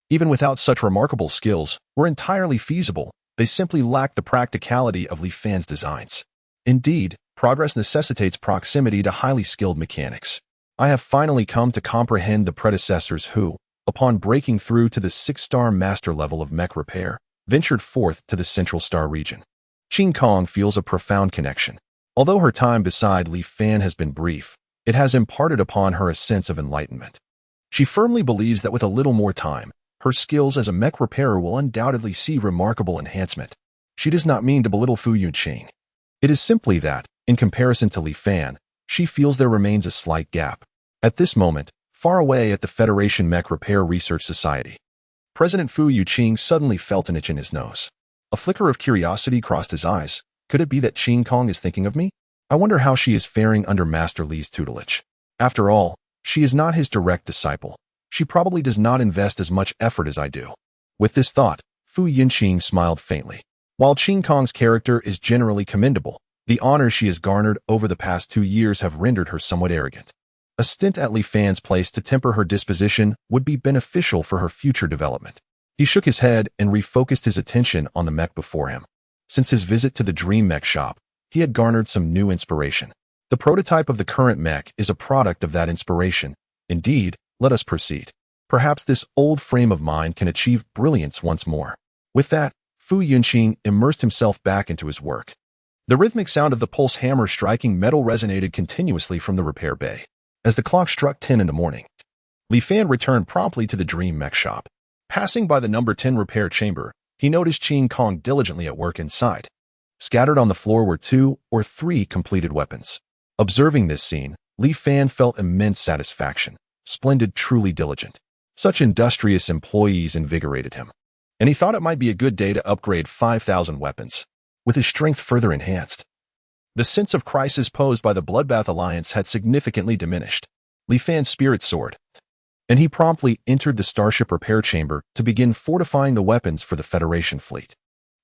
even without such remarkable skills, were entirely feasible. They simply lacked the practicality of Li Fan's designs. Indeed, progress necessitates proximity to highly skilled mechanics. I have finally come to comprehend the predecessors who, upon breaking through to the 6-star master level of mech repair, ventured forth to the Central Star region. Qing Kong feels a profound connection. Although her time beside Li Fan has been brief, it has imparted upon her a sense of enlightenment. She firmly believes that with a little more time, her skills as a mech repairer will undoubtedly see remarkable enhancement. She does not mean to belittle Fu Yunqing. It is simply that, in comparison to Li Fan, she feels there remains a slight gap. At this moment, far away at the Federation Mech Repair Research Society, President Fu Yunqing suddenly felt an itch in his nose. A flicker of curiosity crossed his eyes. Could it be that Qing Kong is thinking of me? I wonder how she is faring under Master Li's tutelage. After all, she is not his direct disciple. She probably does not invest as much effort as I do. With this thought, Fu Yunqing smiled faintly. While Qing Kong's character is generally commendable, the honors she has garnered over the past 2 years have rendered her somewhat arrogant. A stint at Li Fan's place to temper her disposition would be beneficial for her future development. He shook his head and refocused his attention on the mech before him. Since his visit to the Dream Mech shop, he had garnered some new inspiration. The prototype of the current mech is a product of that inspiration. Indeed, let us proceed. Perhaps this old frame of mind can achieve brilliance once more. With that, Fu Yunqing immersed himself back into his work. The rhythmic sound of the pulse hammer striking metal resonated continuously from the repair bay. As the clock struck 10 in the morning, Li Fan returned promptly to the Dream Mech shop. Passing by the number 10 repair chamber, he noticed Qing Kong diligently at work inside. Scattered on the floor were 2 or 3 completed weapons. Observing this scene, Li Fan felt immense satisfaction. Splendid, truly diligent. Such industrious employees invigorated him. And he thought it might be a good day to upgrade 5,000 weapons, with his strength further enhanced. The sense of crisis posed by the Bloodbath Alliance had significantly diminished. Li Fan's spirit soared, and he promptly entered the starship repair chamber to begin fortifying the weapons for the Federation fleet.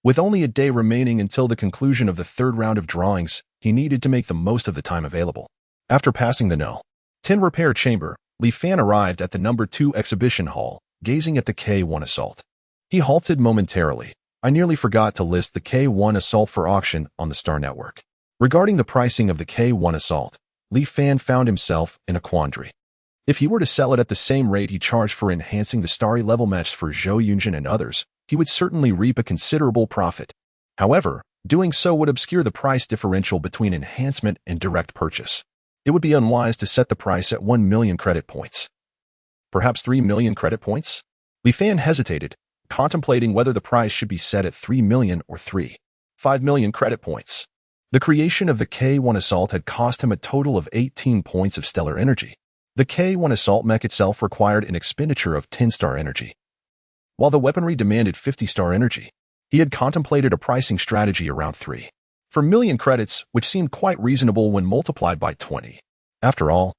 With only a day remaining until the conclusion of the 3rd round of drawings, he needed to make the most of the time available. After passing the No. 10 repair chamber, Li Fan arrived at the number 2 exhibition hall, gazing at the K-1 assault. He halted momentarily. I nearly forgot to list the K-1 assault for auction on the Star Network. Regarding the pricing of the K1 Assault, Li Fan found himself in a quandary. If he were to sell it at the same rate he charged for enhancing the starry level match for Zhou Yunjin and others, he would certainly reap a considerable profit. However, doing so would obscure the price differential between enhancement and direct purchase. It would be unwise to set the price at 1 million credit points. Perhaps 3 million credit points? Li Fan hesitated, contemplating whether the price should be set at 3 million or 5 million credit points. The creation of the K1 Assault had cost him a total of 18 points of stellar energy. The K1 Assault mech itself required an expenditure of 10-star energy. While the weaponry demanded 50-star energy, he had contemplated a pricing strategy around 3 million credits, which seemed quite reasonable when multiplied by 20. After all,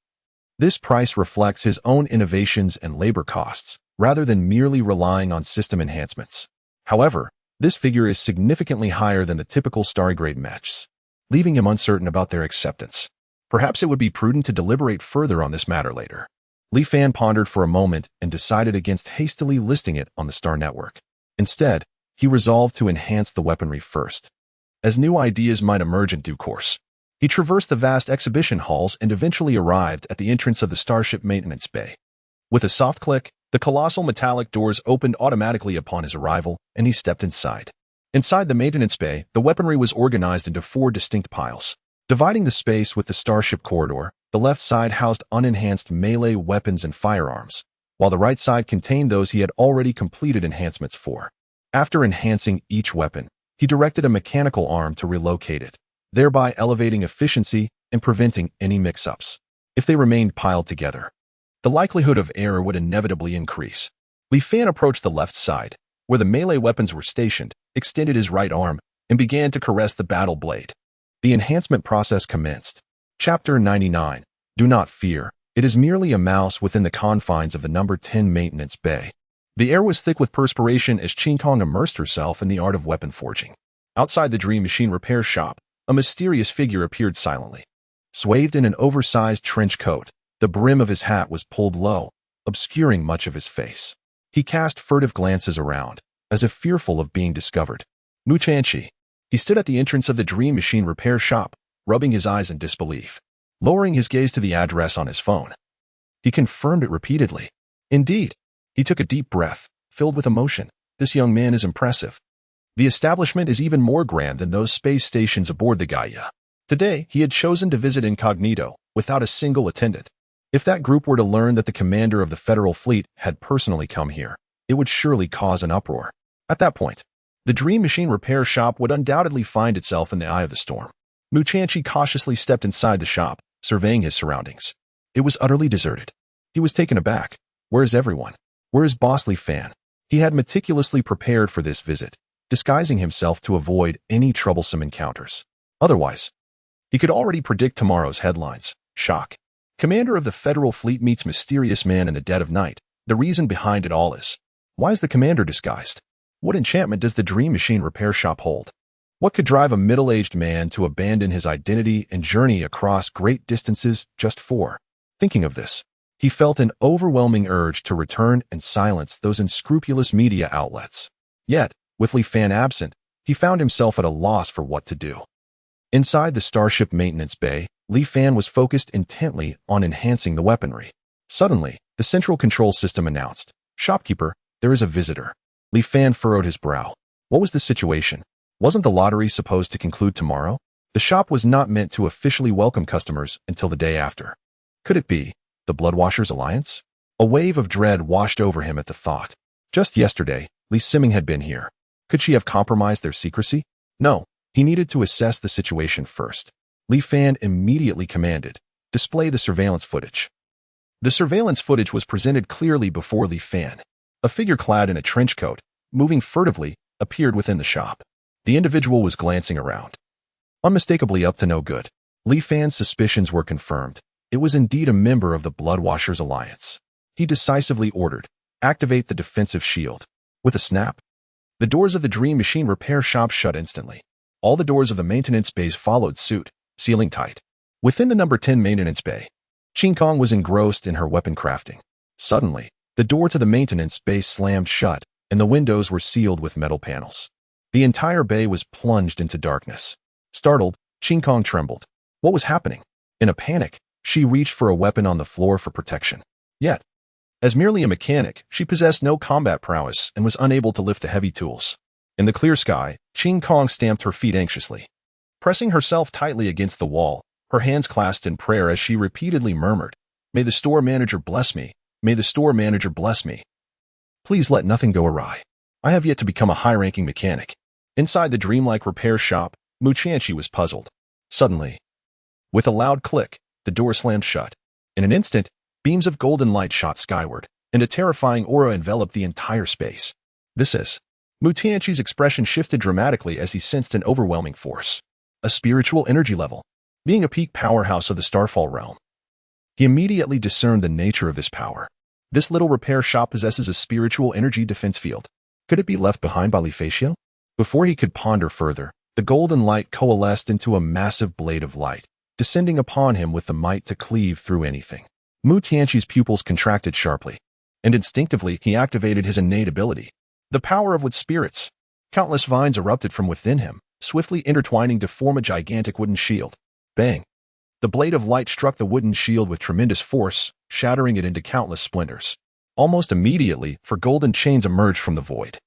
this price reflects his own innovations and labor costs, rather than merely relying on system enhancements. However, this figure is significantly higher than the typical starry-grade mechs, leaving him uncertain about their acceptance. Perhaps it would be prudent to deliberate further on this matter later. Li Fan pondered for a moment and decided against hastily listing it on the Star Network. Instead, he resolved to enhance the weaponry first, as new ideas might emerge in due course. He traversed the vast exhibition halls and eventually arrived at the entrance of the Starship Maintenance Bay. With a soft click, the colossal metallic doors opened automatically upon his arrival, and he stepped inside. Inside the maintenance bay, the weaponry was organized into 4 distinct piles. Dividing the space with the starship corridor, the left side housed unenhanced melee weapons and firearms, while the right side contained those he had already completed enhancements for. After enhancing each weapon, he directed a mechanical arm to relocate it, thereby elevating efficiency and preventing any mix-ups. If they remained piled together, the likelihood of error would inevitably increase. Li Fan approached the left side, where the melee weapons were stationed, extended his right arm, and began to caress the battle blade. The enhancement process commenced. Chapter 99. Do not fear. It is merely a mouse within the confines of the number 10 maintenance bay. The air was thick with perspiration as Qin Kong immersed herself in the art of weapon forging. Outside the Dream Machine repair shop, a mysterious figure appeared silently. Swathed in an oversized trench coat, the brim of his hat was pulled low, obscuring much of his face. He cast furtive glances around, as if fearful of being discovered. Mu Chanchi. He stood at the entrance of the Dream Machine repair shop, rubbing his eyes in disbelief. Lowering his gaze to the address on his phone, he confirmed it repeatedly. Indeed, he took a deep breath, filled with emotion. This young man is impressive. The establishment is even more grand than those space stations aboard the Gaia. Today, he had chosen to visit incognito, without a single attendant. If that group were to learn that the commander of the Federal Fleet had personally come here, it would surely cause an uproar. At that point, the Dream Machine repair shop would undoubtedly find itself in the eye of the storm. Mu Chanchi cautiously stepped inside the shop, surveying his surroundings. It was utterly deserted. He was taken aback. Where is everyone? Where is Boss Li Fan? He had meticulously prepared for this visit, disguising himself to avoid any troublesome encounters. Otherwise, he could already predict tomorrow's headlines. Shock. Commander of the Federal Fleet meets mysterious man in the dead of night. The reason behind it all is, why is the commander disguised? What enchantment does the Dream Machine repair shop hold? What could drive a middle-aged man to abandon his identity and journey across great distances just for? Thinking of this, he felt an overwhelming urge to return and silence those unscrupulous media outlets. Yet, with Li Fan absent, he found himself at a loss for what to do. Inside the Starship Maintenance Bay, Li Fan was focused intently on enhancing the weaponry. Suddenly, the central control system announced, "Shopkeeper, there is a visitor." Li Fan furrowed his brow. What was the situation? Wasn't the lottery supposed to conclude tomorrow? The shop was not meant to officially welcome customers until the day after. Could it be the Bloodwashers' Alliance? A wave of dread washed over him at the thought. Just yesterday, Li Siming had been here. Could she have compromised their secrecy? No, he needed to assess the situation first. Li Fan immediately commanded, "Display the surveillance footage." The surveillance footage was presented clearly before Li Fan. A figure clad in a trench coat, moving furtively, appeared within the shop. The individual was glancing around, unmistakably up to no good. Li Fan's suspicions were confirmed. It was indeed a member of the Bloodwashers' Alliance. He decisively ordered, "Activate the defensive shield." With a snap, the doors of the Dream Machine repair shop shut instantly. All the doors of the maintenance bays followed suit, sealing tight. Within the number 10 maintenance bay, Qin Kong was engrossed in her weapon crafting. Suddenly, the door to the maintenance bay slammed shut, and the windows were sealed with metal panels. The entire bay was plunged into darkness. Startled, Qing Kong trembled. What was happening? In a panic, she reached for a weapon on the floor for protection. Yet, as merely a mechanic, she possessed no combat prowess and was unable to lift the heavy tools. In the clear sky, Qing Kong stamped her feet anxiously. Pressing herself tightly against the wall, her hands clasped in prayer as she repeatedly murmured, "May the store manager bless me. May the store manager bless me. Please let nothing go awry. I have yet to become a high-ranking mechanic." Inside the dreamlike repair shop, Mu Tianqi was puzzled. Suddenly, with a loud click, the door slammed shut. In an instant, beams of golden light shot skyward, and a terrifying aura enveloped the entire space. This is... Mu Tianqi's expression shifted dramatically as he sensed an overwhelming force. A spiritual energy level, being a peak powerhouse of the Starfall realm. He immediately discerned the nature of this power. This little repair shop possesses a spiritual energy defense field. Could it be left behind by Lifatio? Before he could ponder further, the golden light coalesced into a massive blade of light, descending upon him with the might to cleave through anything. Mu Tianqi's pupils contracted sharply, and instinctively he activated his innate ability. The power of wood spirits. Countless vines erupted from within him, swiftly intertwining to form a gigantic wooden shield. Bang! The blade of light struck the wooden shield with tremendous force, shattering it into countless splinters. Almost immediately, four golden chains emerged from the void,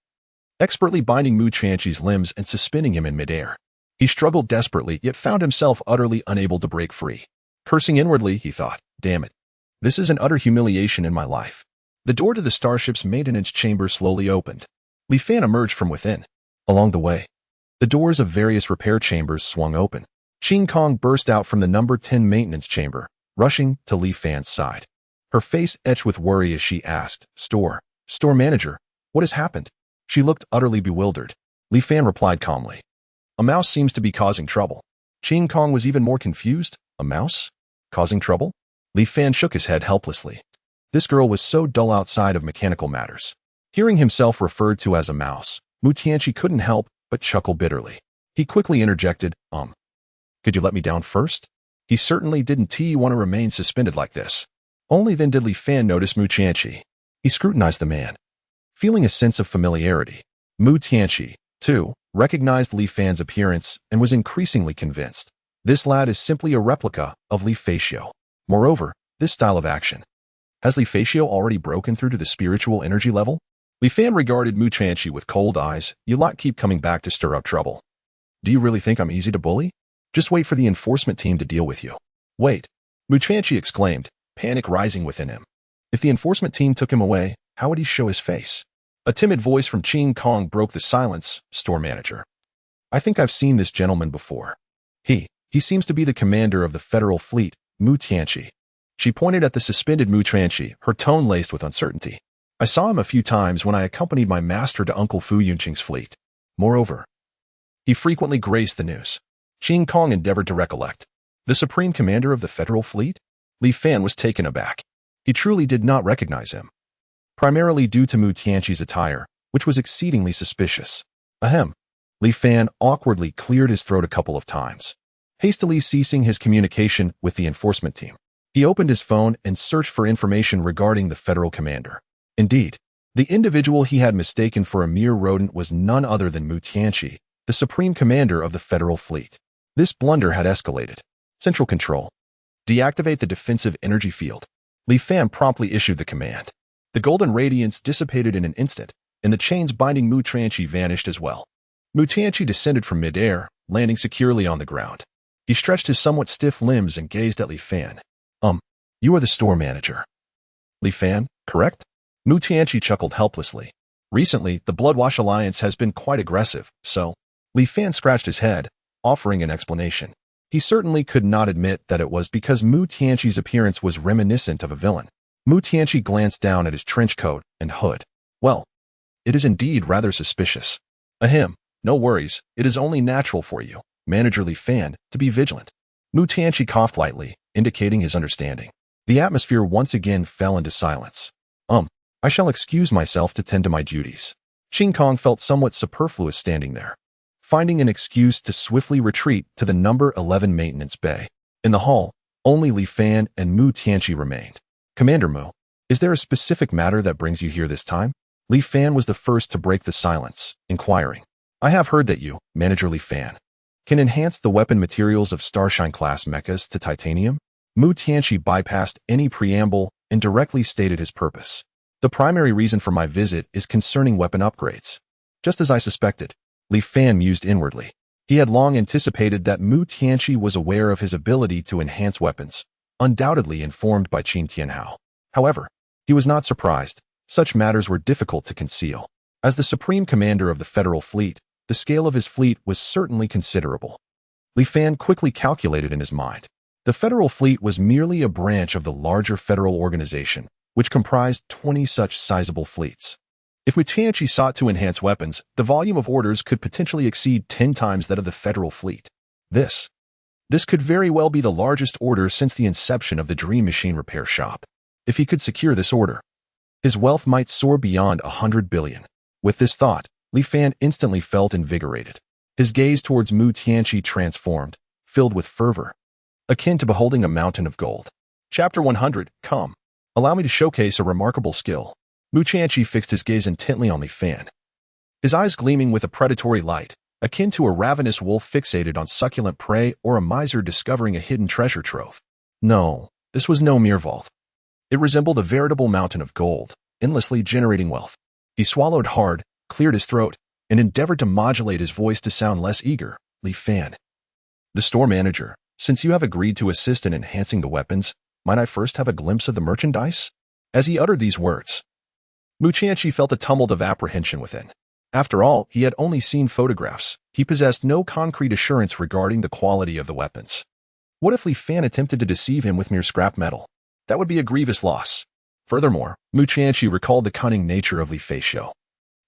expertly binding Mu Tianqi's limbs and suspending him in midair. He struggled desperately, yet found himself utterly unable to break free. Cursing inwardly, he thought, "Damn it. This is an utter humiliation in my life." The door to the starship's maintenance chamber slowly opened. Li Fan emerged from within. Along the way, the doors of various repair chambers swung open. Qing Kong burst out from the number 10 maintenance chamber, rushing to Li Fan's side. Her face etched with worry as she asked, Store manager, what has happened?" She looked utterly bewildered. Li Fan replied calmly, "A mouse seems to be causing trouble." Qing Kong was even more confused. A mouse? Causing trouble? Li Fan shook his head helplessly. This girl was so dull outside of mechanical matters. Hearing himself referred to as a mouse, Mu Tianqi couldn't help but chuckle bitterly. He quickly interjected, Could you let me down first? He certainly didn't want to remain suspended like this. Only then did Li Fan notice Mu Tianqi. He scrutinized the man. Feeling a sense of familiarity, Mu Tianqi, too, recognized Li Fan's appearance and was increasingly convinced. This lad is simply a replica of Lifatio. Moreover, this style of action. Has Lifatio already broken through to the spiritual energy level? Li Fan regarded Mu Tianqi with cold eyes. "You lot keep coming back to stir up trouble. Do you really think I'm easy to bully? Just wait for the enforcement team to deal with you." "Wait," Mu Tianqi exclaimed, panic rising within him. If the enforcement team took him away, how would he show his face? A timid voice from Qing Kong broke the silence. "Store manager. I think I've seen this gentleman before. He seems to be the commander of the Federal Fleet, Mu Tianqi." She pointed at the suspended Mu Tianqi, her tone laced with uncertainty. "I saw him a few times when I accompanied my master to Uncle Fu Yunqing's fleet. Moreover, he frequently graced the news." Qing Kong endeavored to recollect. The Supreme Commander of the Federal Fleet? Li Fan was taken aback. He truly did not recognize him. Primarily due to Mu Tianqi's attire, which was exceedingly suspicious. Ahem. Li Fan awkwardly cleared his throat a couple of times, hastily ceasing his communication with the enforcement team. He opened his phone and searched for information regarding the federal commander. Indeed, the individual he had mistaken for a mere rodent was none other than Mu Tianqi, the supreme commander of the federal fleet. This blunder had escalated. Central control. Deactivate the defensive energy field. Li Fan promptly issued the command. The golden radiance dissipated in an instant, and the chains binding Mu Tianqi vanished as well. Mu Tianqi descended from midair, landing securely on the ground. He stretched his somewhat stiff limbs and gazed at Li Fan. You are the store manager." "Li Fan, correct?" Mu Tianqi chuckled helplessly. "Recently, the Bloodwash Alliance has been quite aggressive, so..." Li Fan scratched his head, offering an explanation. He certainly could not admit that it was because Mu Tianqi's appearance was reminiscent of a villain. Mu Tianqi glanced down at his trench coat and hood. "Well, it is indeed rather suspicious." "Ahem, no worries, it is only natural for you, Manager Li Fan, to be vigilant." Mu Tianqi coughed lightly, indicating his understanding. The atmosphere once again fell into silence. I shall excuse myself to tend to my duties." Qing Kong felt somewhat superfluous standing there, finding an excuse to swiftly retreat to the number 11 maintenance bay. In the hall, only Li Fan and Mu Tianqi remained. "Commander Mu, is there a specific matter that brings you here this time?" Li Fan was the first to break the silence, inquiring. "I have heard that you, Manager Li Fan, can enhance the weapon materials of Starshine-class mechas to titanium? Mu Tianqi bypassed any preamble and directly stated his purpose. The primary reason for my visit is concerning weapon upgrades. Just as I suspected, Li Fan mused inwardly. He had long anticipated that Mu Tianqi was aware of his ability to enhance weapons, undoubtedly informed by Qin Tianhao. However, he was not surprised. Such matters were difficult to conceal. As the supreme commander of the Federal Fleet, the scale of his fleet was certainly considerable. Li Fan quickly calculated in his mind. The Federal Fleet was merely a branch of the larger federal organization, which comprised 20 such sizable fleets. If Mu Tianqi sought to enhance weapons, the volume of orders could potentially exceed 10 times that of the Federal Fleet. This could very well be the largest order since the inception of the Dream Machine repair shop. If he could secure this order, his wealth might soar beyond 100 billion. With this thought, Li Fan instantly felt invigorated. His gaze towards Mu Tianqi transformed, filled with fervor, akin to beholding a mountain of gold. Chapter 100, Come. Allow me to showcase a remarkable skill. Mu Tianqi fixed his gaze intently on Li Fan, his eyes gleaming with a predatory light, akin to a ravenous wolf fixated on succulent prey or a miser discovering a hidden treasure trove. No, this was no mere vault. It resembled a veritable mountain of gold, endlessly generating wealth. He swallowed hard, cleared his throat, and endeavored to modulate his voice to sound less eager. Li Fan, the store manager, since you have agreed to assist in enhancing the weapons, might I first have a glimpse of the merchandise? As he uttered these words, Mu Tianqi felt a tumult of apprehension within. After all, he had only seen photographs. He possessed no concrete assurance regarding the quality of the weapons. What if Li Fan attempted to deceive him with mere scrap metal? That would be a grievous loss. Furthermore, Mu Tianqi recalled the cunning nature of Li Feixiu,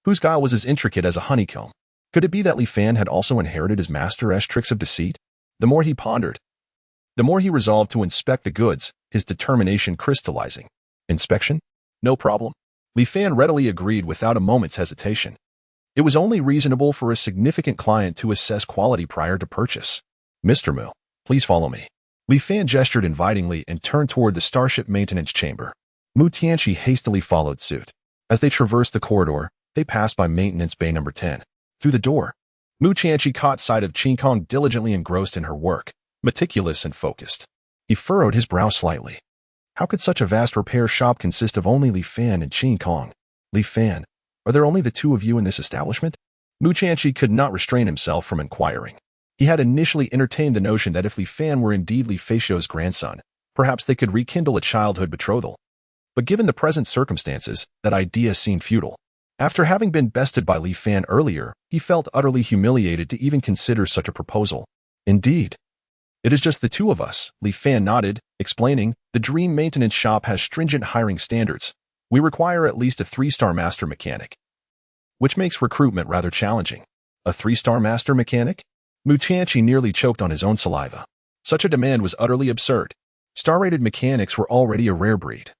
whose guile was as intricate as a honeycomb. Could it be that Li Fan had also inherited his master's tricks of deceit? The more he pondered, the more he resolved to inspect the goods, his determination crystallizing. Inspection? No problem. Li Fan readily agreed without a moment's hesitation. It was only reasonable for a significant client to assess quality prior to purchase. Mr. Mu, please follow me. Li Fan gestured invitingly and turned toward the starship maintenance chamber. Mu Tianqi hastily followed suit. As they traversed the corridor, they passed by maintenance bay number 10. Through the door, Mu Tianqi caught sight of Qin Kong diligently engrossed in her work, meticulous and focused. He furrowed his brow slightly. How could such a vast repair shop consist of only Li Fan and Qin Kong? Li Fan, are there only the two of you in this establishment? Mu Tianqi could not restrain himself from inquiring. He had initially entertained the notion that if Li Fan were indeed Li Feixiu's grandson, perhaps they could rekindle a childhood betrothal. But given the present circumstances, that idea seemed futile. After having been bested by Li Fan earlier, he felt utterly humiliated to even consider such a proposal. Indeed, it is just the two of us, Li Fan nodded, explaining, the Dream Maintenance Shop has stringent hiring standards. We require at least a 3-star master mechanic, which makes recruitment rather challenging. A 3-star master mechanic? Mu Tianqi nearly choked on his own saliva. Such a demand was utterly absurd. Star-rated mechanics were already a rare breed,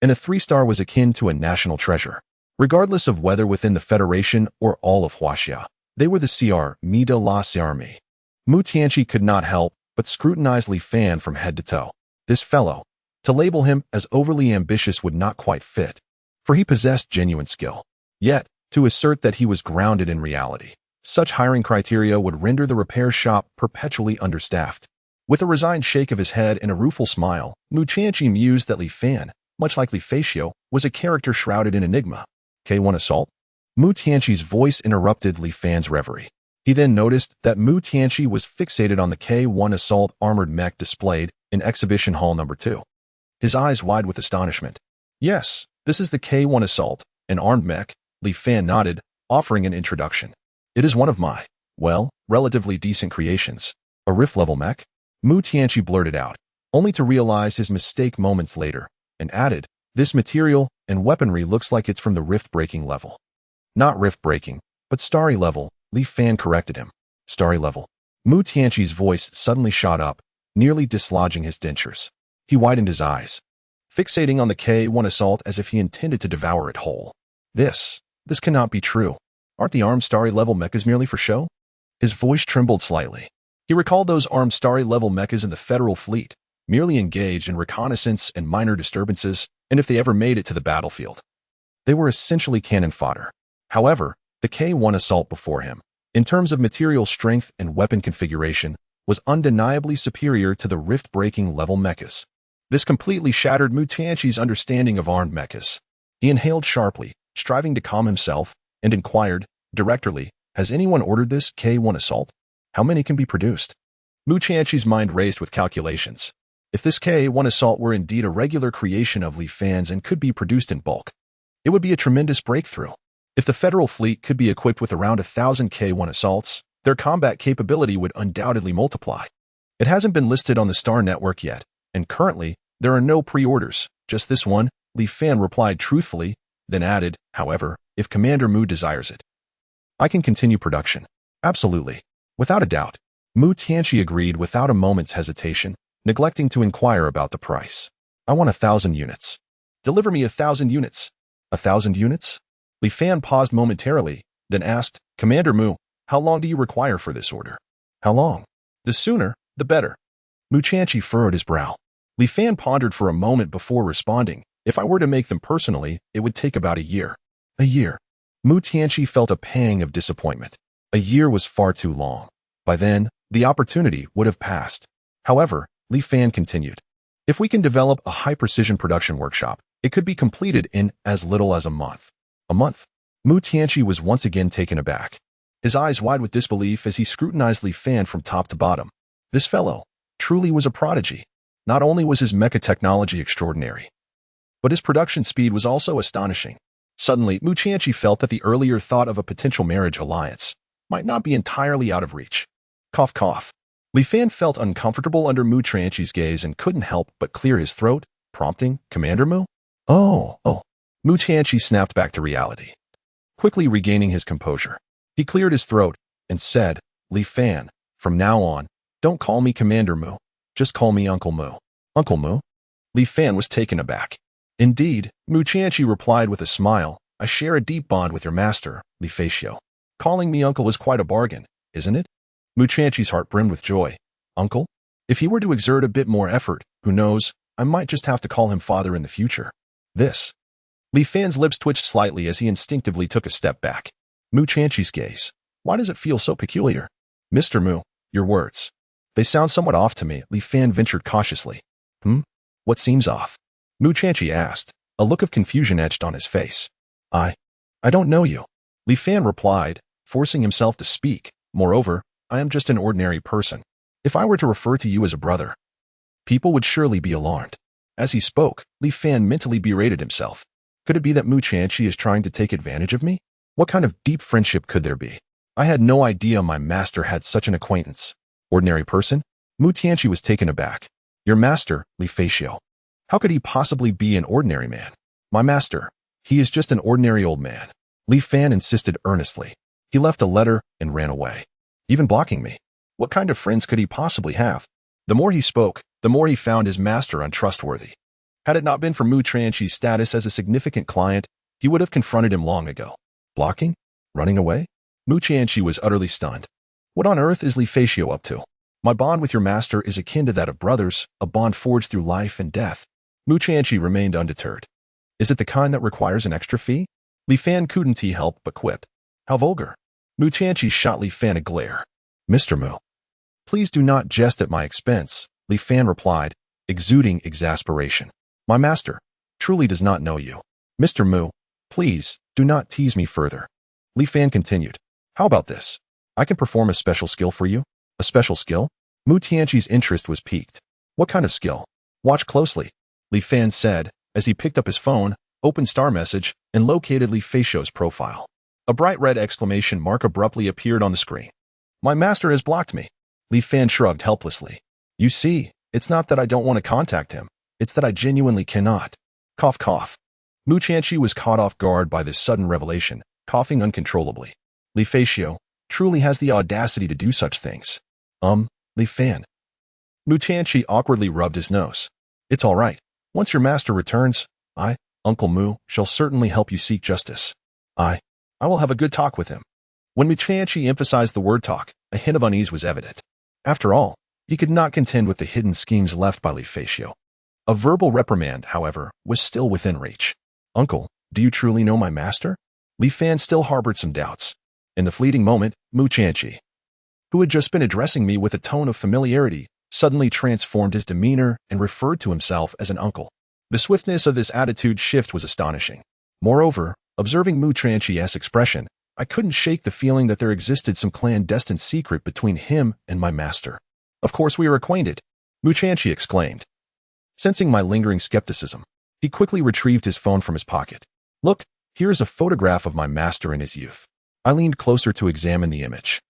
and a 3-star was akin to a national treasure. Regardless of whether within the Federation or all of Huaxia, they were the CR, mi de la CRME. Mu Tianqi could not help but scrutinize Li Fan from head to toe. This fellow, to label him as overly ambitious would not quite fit, for he possessed genuine skill. Yet, to assert that he was grounded in reality, such hiring criteria would render the repair shop perpetually understaffed. With a resigned shake of his head and a rueful smile, Mu Tianqi mused that Li Fan, much like Li Feixiu, was a character shrouded in enigma. K1 assault? Mu Tianqi's voice interrupted Li Fan's reverie. He then noticed that Mu Tianqi was fixated on the K1 assault armored mech displayed in Exhibition Hall number 2. His eyes wide with astonishment. Yes, this is the K1 assault, an armed mech, Li Fan nodded, offering an introduction. It is one of my, well, relatively decent creations. A rift-level mech? Mu Tianqi blurted out, only to realize his mistake moments later, and added, this material and weaponry looks like it's from the rift-breaking level. Not rift-breaking, but starry level, Li Fan corrected him. Starry level. Mu Tianqi's voice suddenly shot up, nearly dislodging his dentures. He widened his eyes, fixating on the K1 assault as if he intended to devour it whole. This cannot be true. Aren't the armed starry level mechas merely for show? His voice trembled slightly. He recalled those armed starry level mechas in the Federal Fleet, merely engaged in reconnaissance and minor disturbances, and if they ever made it to the battlefield, they were essentially cannon fodder. However, the K1 assault before him, in terms of material strength and weapon configuration, was undeniably superior to the rift-breaking level mechas. This completely shattered Mu Tianqi's understanding of armed mechas. He inhaled sharply, striving to calm himself, and inquired, directorly, has anyone ordered this K1 assault? How many can be produced? Mu Tianqi's mind raced with calculations. If this K1 assault were indeed a regular creation of Li Fan's and could be produced in bulk, it would be a tremendous breakthrough. If the Federal fleet could be equipped with around 1,000 K1 assaults, their combat capability would undoubtedly multiply. It hasn't been listed on the Star Network yet, and currently, there are no pre-orders, just this one, Li Fan replied truthfully, then added, however, if Commander Mu desires it. I can continue production. Absolutely. Without a doubt. Mu Tianqi agreed without a moment's hesitation, neglecting to inquire about the price. I want 1,000 units. Deliver me 1,000 units. 1,000 units? Li Fan paused momentarily, then asked, Commander Mu, how long do you require for this order? How long? The sooner, the better. Mu Tianqi furrowed his brow. Li Fan pondered for a moment before responding. If I were to make them personally, it would take about a year. A year. Mu Tianqi felt a pang of disappointment. A year was far too long. By then, the opportunity would have passed. However, Li Fan continued. If we can develop a high-precision production workshop, it could be completed in as little as a month. A month? Mu Tianqi was once again taken aback. His eyes wide with disbelief as he scrutinized Li Fan from top to bottom. This fellow truly was a prodigy. Not only was his mecha technology extraordinary, but his production speed was also astonishing. Suddenly, Mu Tianqi felt that the earlier thought of a potential marriage alliance might not be entirely out of reach. Cough, cough. Li Fan felt uncomfortable under Mu Tianqi's gaze and couldn't help but clear his throat, prompting, Commander Mu? Oh. Mu Tianqi snapped back to reality. Quickly regaining his composure, he cleared his throat and said, Li Fan, from now on, don't call me Commander Mu. Just call me Uncle Mu. Uncle Mu? Li Fan was taken aback. Indeed, Mu Tianqi replied with a smile, I share a deep bond with your master, Li Feixio. Calling me uncle is quite a bargain, isn't it? Mu Tianqi's heart brimmed with joy. Uncle? If he were to exert a bit more effort, who knows, I might just have to call him father in the future. This. Li Fan's lips twitched slightly as he instinctively took a step back. Mu Tianqi's gaze. Why does it feel so peculiar? Mr. Mu, your words. They sound somewhat off to me, Li Fan ventured cautiously. What seems off? Mu Tianqi asked, a look of confusion etched on his face. I don't know you. Li Fan replied, forcing himself to speak. Moreover, I am just an ordinary person. If I were to refer to you as a brother, people would surely be alarmed. As he spoke, Li Fan mentally berated himself. Could it be that Mu Tianqi is trying to take advantage of me? What kind of deep friendship could there be? I had no idea my master had such an acquaintance. Ordinary person? Mu Tianqi was taken aback. Your master, Li Feixio. How could he possibly be an ordinary man? My master. He is just an ordinary old man. Li Fan insisted earnestly. He left a letter and ran away. Even blocking me. What kind of friends could he possibly have? The more he spoke, the more he found his master untrustworthy. Had it not been for Mu Tianqi's status as a significant client, he would have confronted him long ago. Blocking? Running away? Mu Tianqi was utterly stunned. What on earth is Li Feixio up to? My bond with your master is akin to that of brothers, a bond forged through life and death. Mu Tianqi remained undeterred. Is it the kind that requires an extra fee? Li Fan couldn't help but quip. How vulgar. Mu Tianqi shot Li Fan a glare. Mr. Mu. Please do not jest at my expense, Li Fan replied, exuding exasperation. My master truly does not know you. Mr. Mu, please do not tease me further. Li Fan continued. How about this? I can perform a special skill for you. A special skill? Mu Tianqi's interest was piqued. What kind of skill? Watch closely, Li Fan said, as he picked up his phone, opened Star Message, and located Li Feixio's profile. A bright red exclamation mark abruptly appeared on the screen. My master has blocked me. Li Fan shrugged helplessly. You see, it's not that I don't want to contact him. It's that I genuinely cannot. Cough, cough. Mu Tianqi was caught off guard by this sudden revelation, coughing uncontrollably. Li Feixio truly has the audacity to do such things. Li Fan. Mu Tianqi awkwardly rubbed his nose. It's all right. Once your master returns, I, Uncle Mu, shall certainly help you seek justice. I will have a good talk with him. When Mu Tianqi emphasized the word talk, a hint of unease was evident. After all, he could not contend with the hidden schemes left by Li Feixio. A verbal reprimand, however, was still within reach. Uncle, do you truly know my master? Li Fan still harbored some doubts. In the fleeting moment, Mu Tianqi, who had just been addressing me with a tone of familiarity, suddenly transformed his demeanor and referred to himself as an uncle. The swiftness of this attitude shift was astonishing. Moreover, observing Mu Tianqi's expression, I couldn't shake the feeling that there existed some clandestine secret between him and my master. Of course we are acquainted, Mu Tianqi exclaimed. Sensing my lingering skepticism, he quickly retrieved his phone from his pocket. Look, here is a photograph of my master in his youth. I leaned closer to examine the image.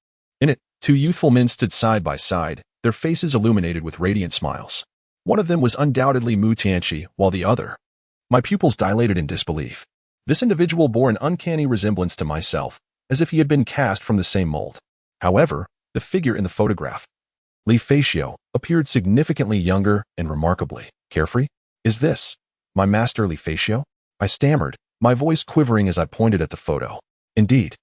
In it, two youthful men stood side by side, their faces illuminated with radiant smiles. One of them was undoubtedly Mu Tianqi, while the other. My pupils dilated in disbelief. This individual bore an uncanny resemblance to myself, as if he had been cast from the same mold. However, the figure in the photograph, Li Feixiu, appeared significantly younger and remarkably carefree. Is this my master Li Feixiu? I stammered, my voice quivering as I pointed at the photo. Indeed.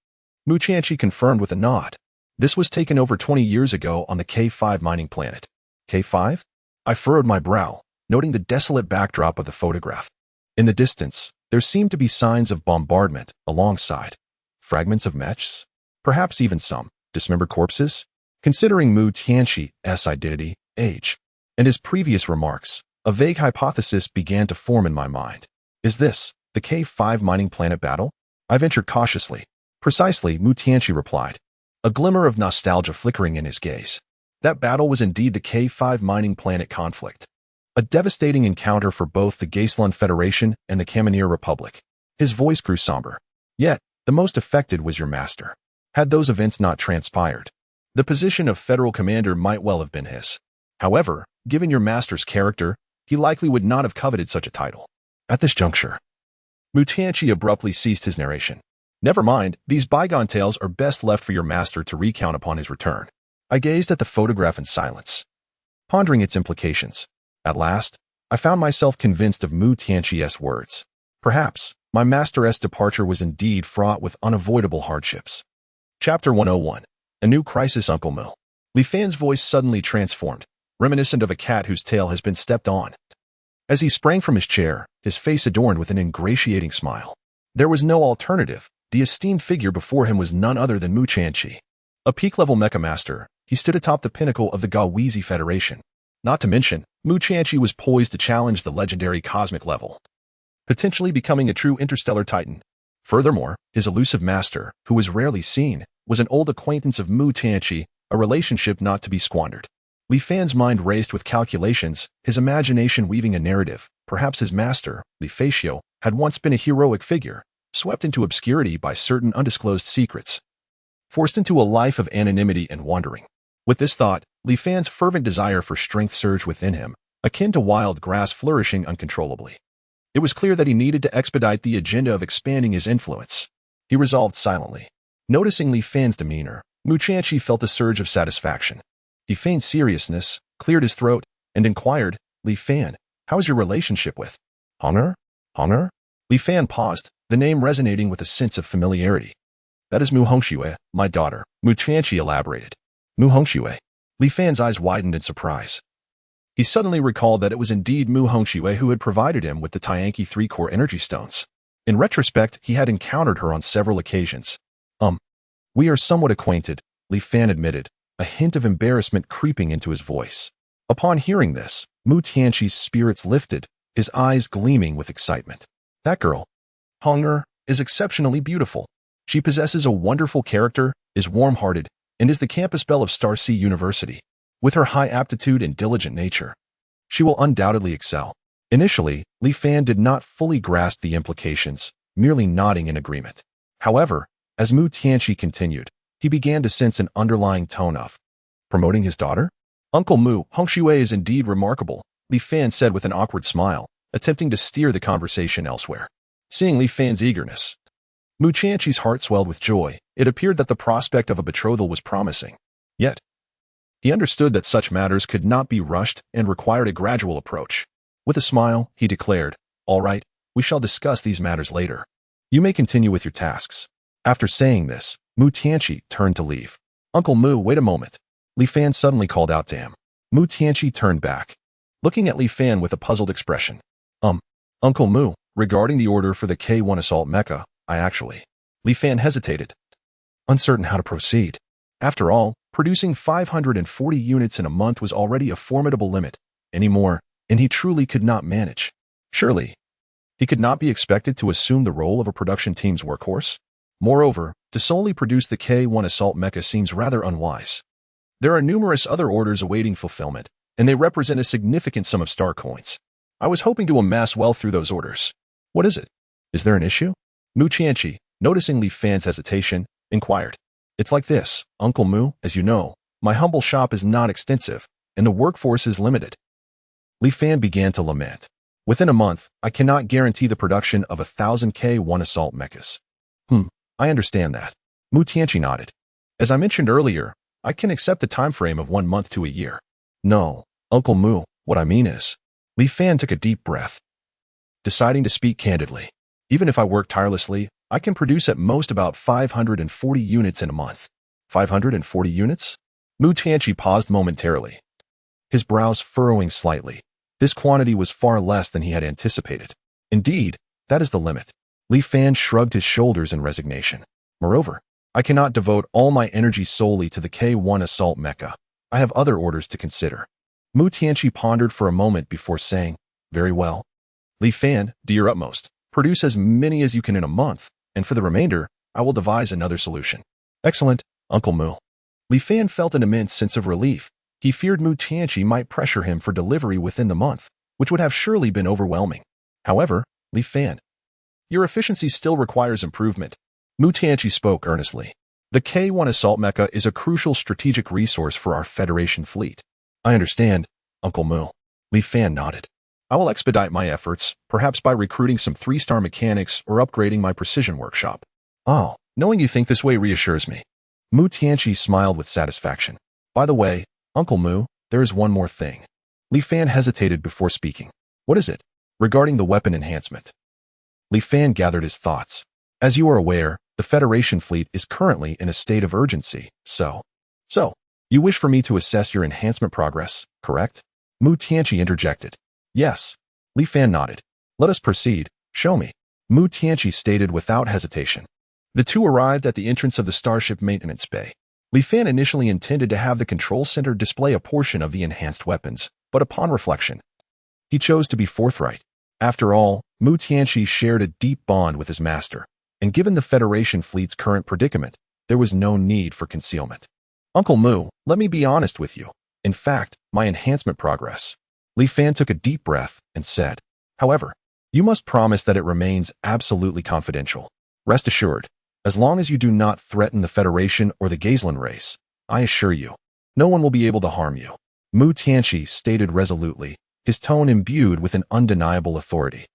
Mu Tianqi confirmed with a nod. This was taken over 20 years ago on the K5 mining planet. K5? I furrowed my brow, noting the desolate backdrop of the photograph. In the distance, there seemed to be signs of bombardment alongside fragments of mechs, perhaps even some dismembered corpses. Considering Mu Tianqi's identity, age, and his previous remarks, a vague hypothesis began to form in my mind. Is this the K5 mining planet battle? I ventured cautiously. Precisely, Mu Tianqi replied, a glimmer of nostalgia flickering in his gaze. That battle was indeed the K5 mining planet conflict. A devastating encounter for both the Wasteland Federation and the Kamenir Republic. His voice grew somber. Yet, the most affected was your master. Had those events not transpired, the position of federal commander might well have been his. However, given your master's character, he likely would not have coveted such a title. At this juncture, Mu Tianqi abruptly ceased his narration. Never mind, these bygone tales are best left for your master to recount upon his return. I gazed at the photograph in silence, pondering its implications. At last, I found myself convinced of Mu Tianqi's words. Perhaps, my master's departure was indeed fraught with unavoidable hardships. Chapter 101. A New Crisis. Uncle Mu. Li Fan's voice suddenly transformed, reminiscent of a cat whose tail has been stepped on. As he sprang from his chair, his face adorned with an ingratiating smile. There was no alternative. The esteemed figure before him was none other than Mu Tianqi. A peak-level mecha master, he stood atop the pinnacle of the Gawizi Federation. Not to mention, Mu Tianqi was poised to challenge the legendary cosmic level, potentially becoming a true interstellar titan. Furthermore, his elusive master, who was rarely seen, was an old acquaintance of Mu Tianqi, a relationship not to be squandered. Li Fan's mind raced with calculations, his imagination weaving a narrative. Perhaps his master, Li Feixiu, had once been a heroic figure, swept into obscurity by certain undisclosed secrets, forced into a life of anonymity and wandering. With this thought, Li Fan's fervent desire for strength surged within him, akin to wild grass flourishing uncontrollably. It was clear that he needed to expedite the agenda of expanding his influence. He resolved silently. Noticing Li Fan's demeanor, Mu Tianqi felt a surge of satisfaction. He feigned seriousness, cleared his throat, and inquired, Li Fan, how is your relationship with Honor? Honor? Li Fan paused, the name resonating with a sense of familiarity. That is Mu Hongxue, my daughter, Mu Tianqi elaborated. Mu Hongxue. Li Fan's eyes widened in surprise. He suddenly recalled that it was indeed Mu Hongxue who had provided him with the Tianqi 3-core energy stones. In retrospect, he had encountered her on several occasions. We are somewhat acquainted, Li Fan admitted, a hint of embarrassment creeping into his voice. Upon hearing this, Mu Tianqi's spirits lifted, his eyes gleaming with excitement. That girl, Honor, is exceptionally beautiful. She possesses a wonderful character, is warm-hearted, and is the campus belle of Star Sea University. With her high aptitude and diligent nature, she will undoubtedly excel. Initially, Li Fan did not fully grasp the implications, merely nodding in agreement. However, as Mu Tianqi continued, he began to sense an underlying tone of promoting his daughter. Uncle Mu Hongxue is indeed remarkable, Li Fan said with an awkward smile, attempting to steer the conversation elsewhere. Seeing Li Fan's eagerness, Mu Tianqi's heart swelled with joy. It appeared that the prospect of a betrothal was promising. Yet, he understood that such matters could not be rushed and required a gradual approach. With a smile, he declared, All right, we shall discuss these matters later. You may continue with your tasks. After saying this, Mu Tianqi turned to leave. Uncle Mu, wait a moment. Li Fan suddenly called out to him. Mu Tianqi turned back, looking at Li Fan with a puzzled expression. Uncle Mu, regarding the order for the K1 assault mecha, I actually. Li Fan hesitated. uncertain how to proceed. After all, producing 540 units in a month was already a formidable limit. Anymore, and he truly could not manage. Surely, he could not be expected to assume the role of a production team's workhorse. Moreover, to solely produce the K-1 assault mecha seems rather unwise. There are numerous other orders awaiting fulfillment, and they represent a significant sum of star coins. I was hoping to amass wealth through those orders. What is it? Is there an issue? Mu Tianqi, noticing Li Fan's hesitation, inquired. It's like this, Uncle Mu, as you know, my humble shop is not extensive, and the workforce is limited. Li Fan began to lament. Within a month, I cannot guarantee the production of 1,000 K-1 assault mechas. I understand that. Mu Tianqi nodded. As I mentioned earlier, I can accept a time frame of 1 month to a year. No, Uncle Mu, what I mean is. Li Fan took a deep breath, deciding to speak candidly. Even if I work tirelessly, I can produce at most about 540 units in a month. 540 units? Mu Tianqi paused momentarily, his brows furrowing slightly. This quantity was far less than he had anticipated. Indeed, that is the limit. Li Fan shrugged his shoulders in resignation. Moreover, I cannot devote all my energy solely to the K-1 assault mecha. I have other orders to consider. Mu Tianqi pondered for a moment before saying, very well. Li Fan, do your utmost. Produce as many as you can in a month, and for the remainder, I will devise another solution. Excellent, Uncle Mu. Li Fan felt an immense sense of relief. He feared Mu Tianqi might pressure him for delivery within the month, which would have surely been overwhelming. However, Li Fan, your efficiency still requires improvement. Mu Tianqi spoke earnestly. The K-1 assault mecha is a crucial strategic resource for our Federation fleet. I understand, Uncle Mu. Li Fan nodded. I will expedite my efforts, perhaps by recruiting some 3-star mechanics or upgrading my precision workshop. Oh, knowing you think this way reassures me. Mu Tianqi smiled with satisfaction. By the way, Uncle Mu, there is one more thing. Li Fan hesitated before speaking. What is it? Regarding the weapon enhancement. Li Fan gathered his thoughts. As you are aware, the Federation fleet is currently in a state of urgency, so, you wish for me to assess your enhancement progress, correct? Mu Tianqi interjected. Yes. Li Fan nodded. Let us proceed. Show me. Mu Tianqi stated without hesitation. The two arrived at the entrance of the starship maintenance bay. Li Fan initially intended to have the control center display a portion of the enhanced weapons, but upon reflection, he chose to be forthright. After all, Mu Tianqi shared a deep bond with his master, and given the Federation fleet's current predicament, there was no need for concealment. Uncle Mu, let me be honest with you. In fact, my enhancement progress. Li Fan took a deep breath and said, however, you must promise that it remains absolutely confidential. Rest assured, as long as you do not threaten the Federation or the Wasteland race, I assure you, no one will be able to harm you. Mu Tianqi stated resolutely, his tone imbued with an undeniable authority.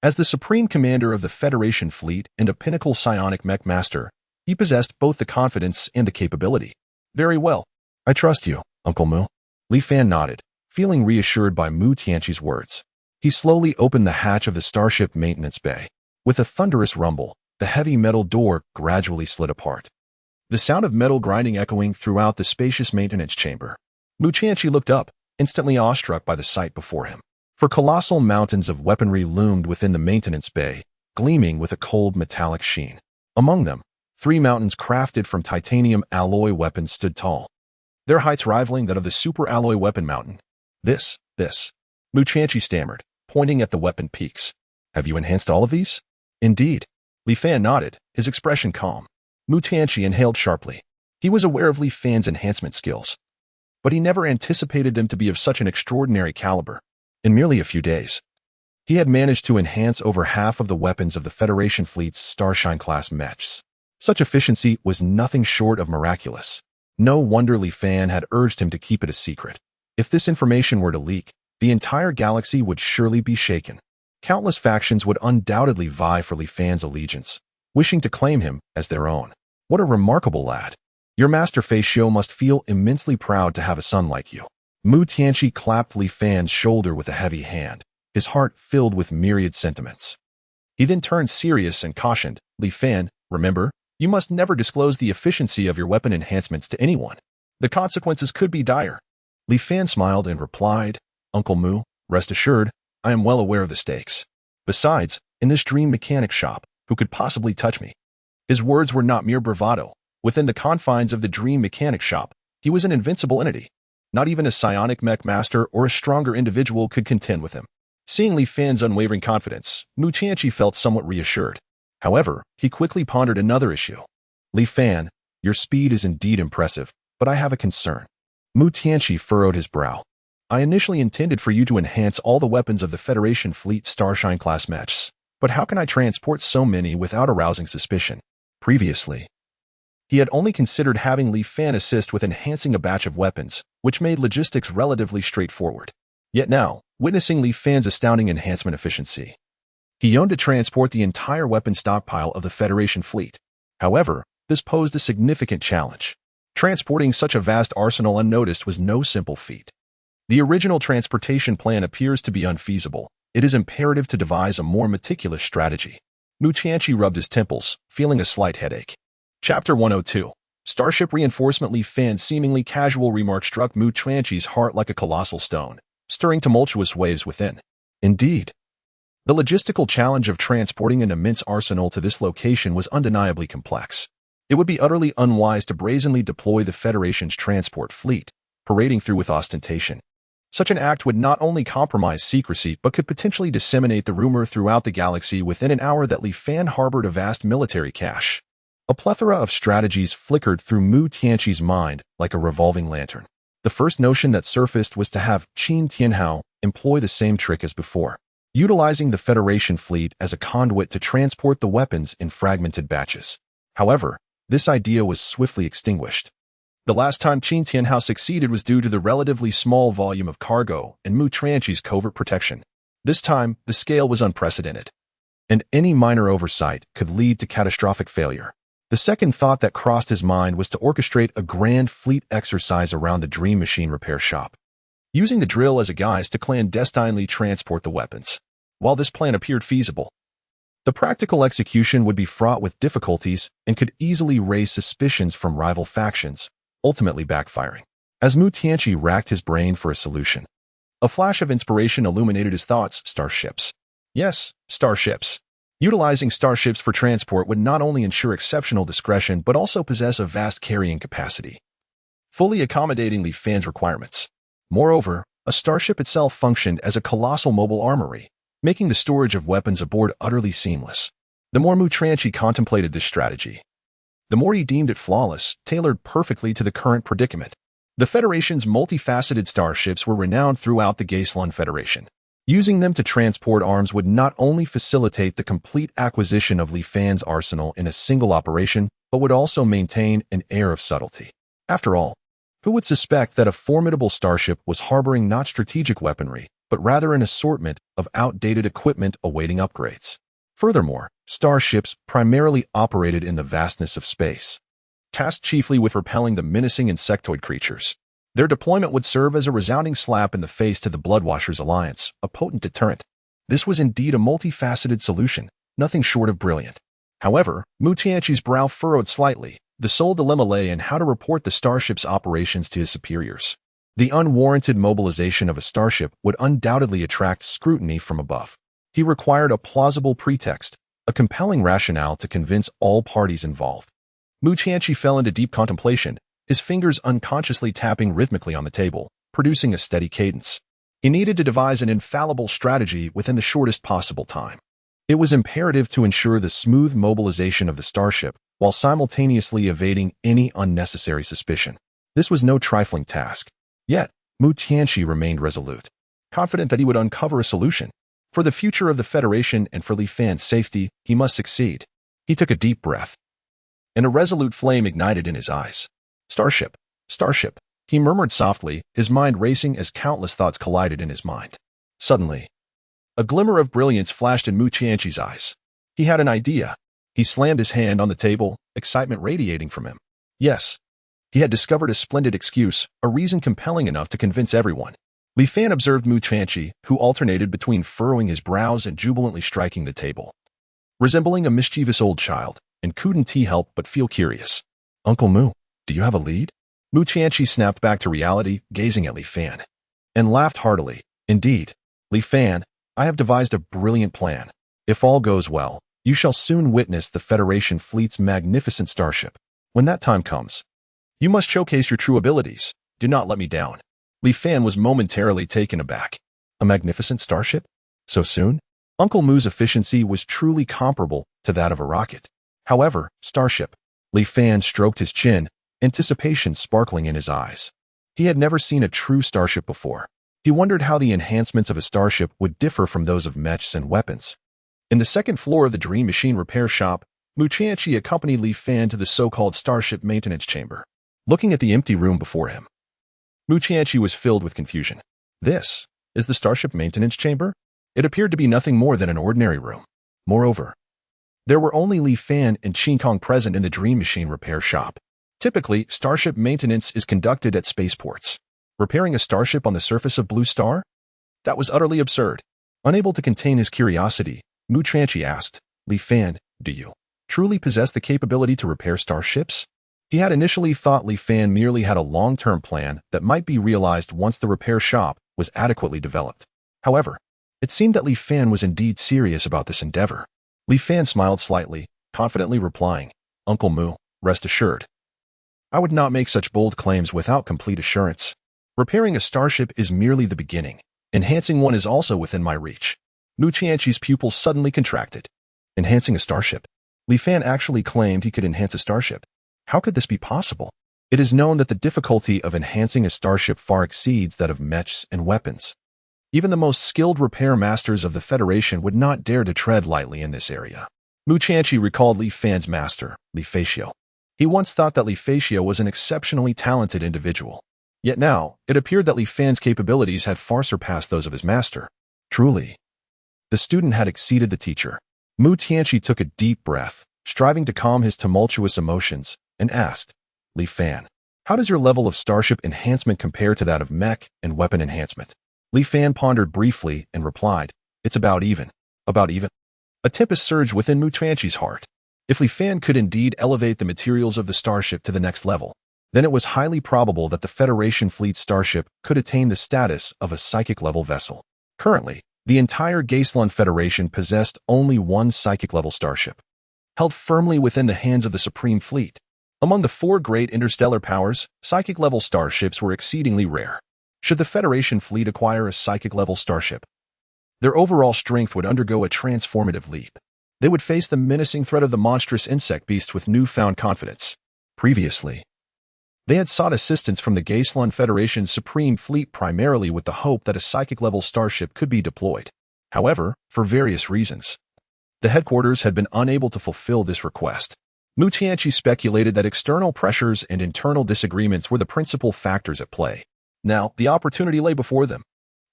As the supreme commander of the Federation fleet and a pinnacle psionic mech master, he possessed both the confidence and the capability. Very well. I trust you, Uncle Mu. Li Fan nodded, feeling reassured by Mu Tianqi's words. He slowly opened the hatch of the starship maintenance bay. With a thunderous rumble, the heavy metal door gradually slid apart. The sound of metal grinding echoing throughout the spacious maintenance chamber. Mu Tianqi looked up, instantly awestruck by the sight before him. For colossal mountains of weaponry loomed within the maintenance bay, gleaming with a cold metallic sheen. Among them, 3 mountains crafted from titanium alloy weapons stood tall, their heights rivaling that of the super alloy weapon mountain. This, Mu Tianqi stammered, pointing at the weapon peaks. Have you enhanced all of these? Indeed. Li Fan nodded, his expression calm. Mu Tianqi inhaled sharply. He was aware of Li Fan's enhancement skills, but he never anticipated them to be of such an extraordinary caliber. In merely a few days, he had managed to enhance over half of the weapons of the Federation fleet's Starshine-class mechs. Such efficiency was nothing short of miraculous. No wonder Li Fan had urged him to keep it a secret. If this information were to leak, the entire galaxy would surely be shaken. Countless factions would undoubtedly vie for Li Fan's allegiance, wishing to claim him as their own. What a remarkable lad. Your master Fei Xiu must feel immensely proud to have a son like you. Mu Tianqi clapped Li Fan's shoulder with a heavy hand, his heart filled with myriad sentiments. He then turned serious and cautioned, Li Fan, remember, you must never disclose the efficiency of your weapon enhancements to anyone. The consequences could be dire. Li Fan smiled and replied, Uncle Mu, rest assured, I am well aware of the stakes. Besides, in this dream mechanic shop, who could possibly touch me? His words were not mere bravado. Within the confines of the dream mechanic shop, he was an invincible entity. Not even a psionic mech master or a stronger individual could contend with him. Seeing Li Fan's unwavering confidence, Mu Tianqi felt somewhat reassured. However, he quickly pondered another issue. Li Fan, your speed is indeed impressive, but I have a concern. Mu Tianqi furrowed his brow. I initially intended for you to enhance all the weapons of the Federation fleet Starshine-class mechs, but how can I transport so many without arousing suspicion? Previously, he had only considered having Li Fan assist with enhancing a batch of weapons, which made logistics relatively straightforward. Yet now, witnessing Li Fan's astounding enhancement efficiency, he yearned to transport the entire weapon stockpile of the Federation fleet. However, this posed a significant challenge. Transporting such a vast arsenal unnoticed was no simple feat. The original transportation plan appears to be unfeasible. It is imperative to devise a more meticulous strategy. Mu Tianqi rubbed his temples, feeling a slight headache. Chapter 102. Starship Reinforcement. Li Fan's seemingly casual remark struck Mu Tianqi's heart like a colossal stone, stirring tumultuous waves within. Indeed, the logistical challenge of transporting an immense arsenal to this location was undeniably complex. It would be utterly unwise to brazenly deploy the Federation's transport fleet, parading through with ostentation. Such an act would not only compromise secrecy but could potentially disseminate the rumor throughout the galaxy within an hour that Li Fan harbored a vast military cache. A plethora of strategies flickered through Mu Tianqi's mind like a revolving lantern. The first notion that surfaced was to have Qin Tianhao employ the same trick as before, utilizing the Federation fleet as a conduit to transport the weapons in fragmented batches. However, this idea was swiftly extinguished. The last time Qin Tianhao succeeded was due to the relatively small volume of cargo and Mu Tianqi's covert protection. This time, the scale was unprecedented, and any minor oversight could lead to catastrophic failure. The second thought that crossed his mind was to orchestrate a grand fleet exercise around the Dream Machine repair shop, using the drill as a guise to clandestinely transport the weapons. While this plan appeared feasible, the practical execution would be fraught with difficulties and could easily raise suspicions from rival factions, ultimately backfiring. As Mu Tianqi racked his brain for a solution, a flash of inspiration illuminated his thoughts. Starships. Yes, starships. Utilizing starships for transport would not only ensure exceptional discretion but also possess a vast carrying capacity, fully accommodating Li Fan's requirements. Moreover, a starship itself functioned as a colossal mobile armory, making the storage of weapons aboard utterly seamless. The more Mu Tianqi contemplated this strategy, the more he deemed it flawless, tailored perfectly to the current predicament. The Federation's multifaceted starships were renowned throughout the Wasteland Federation. Using them to transport arms would not only facilitate the complete acquisition of Li Fan's arsenal in a single operation, but would also maintain an air of subtlety. After all, who would suspect that a formidable starship was harboring not strategic weaponry, but rather an assortment of outdated equipment awaiting upgrades? Furthermore, starships primarily operated in the vastness of space, tasked chiefly with repelling the menacing insectoid creatures. Their deployment would serve as a resounding slap in the face to the Bloodwashers Alliance, a potent deterrent. This was indeed a multifaceted solution, nothing short of brilliant. However, Mu Tianqi's brow furrowed slightly. The sole dilemma lay in how to report the starship's operations to his superiors. The unwarranted mobilization of a starship would undoubtedly attract scrutiny from above. He required a plausible pretext, a compelling rationale to convince all parties involved. Mu Tianqi fell into deep contemplation, his fingers unconsciously tapping rhythmically on the table, producing a steady cadence. He needed to devise an infallible strategy within the shortest possible time. It was imperative to ensure the smooth mobilization of the starship while simultaneously evading any unnecessary suspicion. This was no trifling task. Yet, Mu Tianqi remained resolute, confident that he would uncover a solution. For the future of the Federation and for Li Fan's safety, he must succeed. He took a deep breath, and a resolute flame ignited in his eyes. Starship, starship, he murmured softly, his mind racing as countless thoughts collided in his mind. Suddenly, a glimmer of brilliance flashed in Mu Tianqi's eyes. He had an idea. He slammed his hand on the table, excitement radiating from him. Yes, he had discovered a splendid excuse, a reason compelling enough to convince everyone. Li Fan observed Mu Tianqi, who alternated between furrowing his brows and jubilantly striking the table. Resembling a mischievous old child, and couldn't he help but feel curious. Uncle Mu, do you have a lead? Mu Tianqi snapped back to reality, gazing at Li Fan, and laughed heartily. Indeed, Li Fan, I have devised a brilliant plan. If all goes well, you shall soon witness the Federation fleet's magnificent starship. When that time comes, you must showcase your true abilities. Do not let me down. Li Fan was momentarily taken aback. A magnificent starship? So soon? Uncle Moo's efficiency was truly comparable to that of a rocket. However, starship. Li Fan stroked his chin, anticipation sparkling in his eyes. He had never seen a true starship before. He wondered how the enhancements of a starship would differ from those of mechs and weapons. In the second floor of the Dream Machine repair shop, Mu Qianqi accompanied Li Fan to the so-called starship maintenance chamber. Looking at the empty room before him, Mu Qianqi was filled with confusion. This is the starship maintenance chamber? It appeared to be nothing more than an ordinary room. Moreover, there were only Li Fan and Qin Kong present in the Dream Machine repair shop. Typically, starship maintenance is conducted at spaceports. Repairing a starship on the surface of Blue Star? That was utterly absurd. Unable to contain his curiosity, Mu Qianqi asked, Li Fan, do you truly possess the capability to repair starships? He had initially thought Li Fan merely had a long-term plan that might be realized once the repair shop was adequately developed. However, it seemed that Li Fan was indeed serious about this endeavor. Li Fan smiled slightly, confidently replying, Uncle Mu, rest assured. I would not make such bold claims without complete assurance. Repairing a starship is merely the beginning. Enhancing one is also within my reach. Mu Qianqi's pupils suddenly contracted. Enhancing a starship? Li Fan actually claimed he could enhance a starship. How could this be possible? It is known that the difficulty of enhancing a starship far exceeds that of mechs and weapons. Even the most skilled repair masters of the Federation would not dare to tread lightly in this area. Mu Qianqi recalled Li Fan's master, Li Fatio. He once thought that Li Fatio was an exceptionally talented individual. Yet now, it appeared that Li Fan's capabilities had far surpassed those of his master. Truly, the student had exceeded the teacher. Mu Qianqi took a deep breath, striving to calm his tumultuous emotions, and asked, Li Fan, how does your level of starship enhancement compare to that of mech and weapon enhancement? Li Fan pondered briefly and replied, it's about even. About even? A tempest surged within Mu Qianqi's heart. If Li Fan could indeed elevate the materials of the starship to the next level, then it was highly probable that the Federation fleet starship could attain the status of a psychic-level vessel. Currently, the entire Wasteland Federation possessed only one psychic-level starship, held firmly within the hands of the Supreme Fleet. Among the four great interstellar powers, psychic-level starships were exceedingly rare. Should the Federation fleet acquire a psychic-level starship, their overall strength would undergo a transformative leap. They would face the menacing threat of the monstrous insect beast with newfound confidence. Previously, they had sought assistance from the Wasteland Federation's Supreme Fleet primarily with the hope that a psychic-level starship could be deployed. However, for various reasons, the headquarters had been unable to fulfill this request. Mu Qianqi speculated that external pressures and internal disagreements were the principal factors at play. Now, the opportunity lay before them.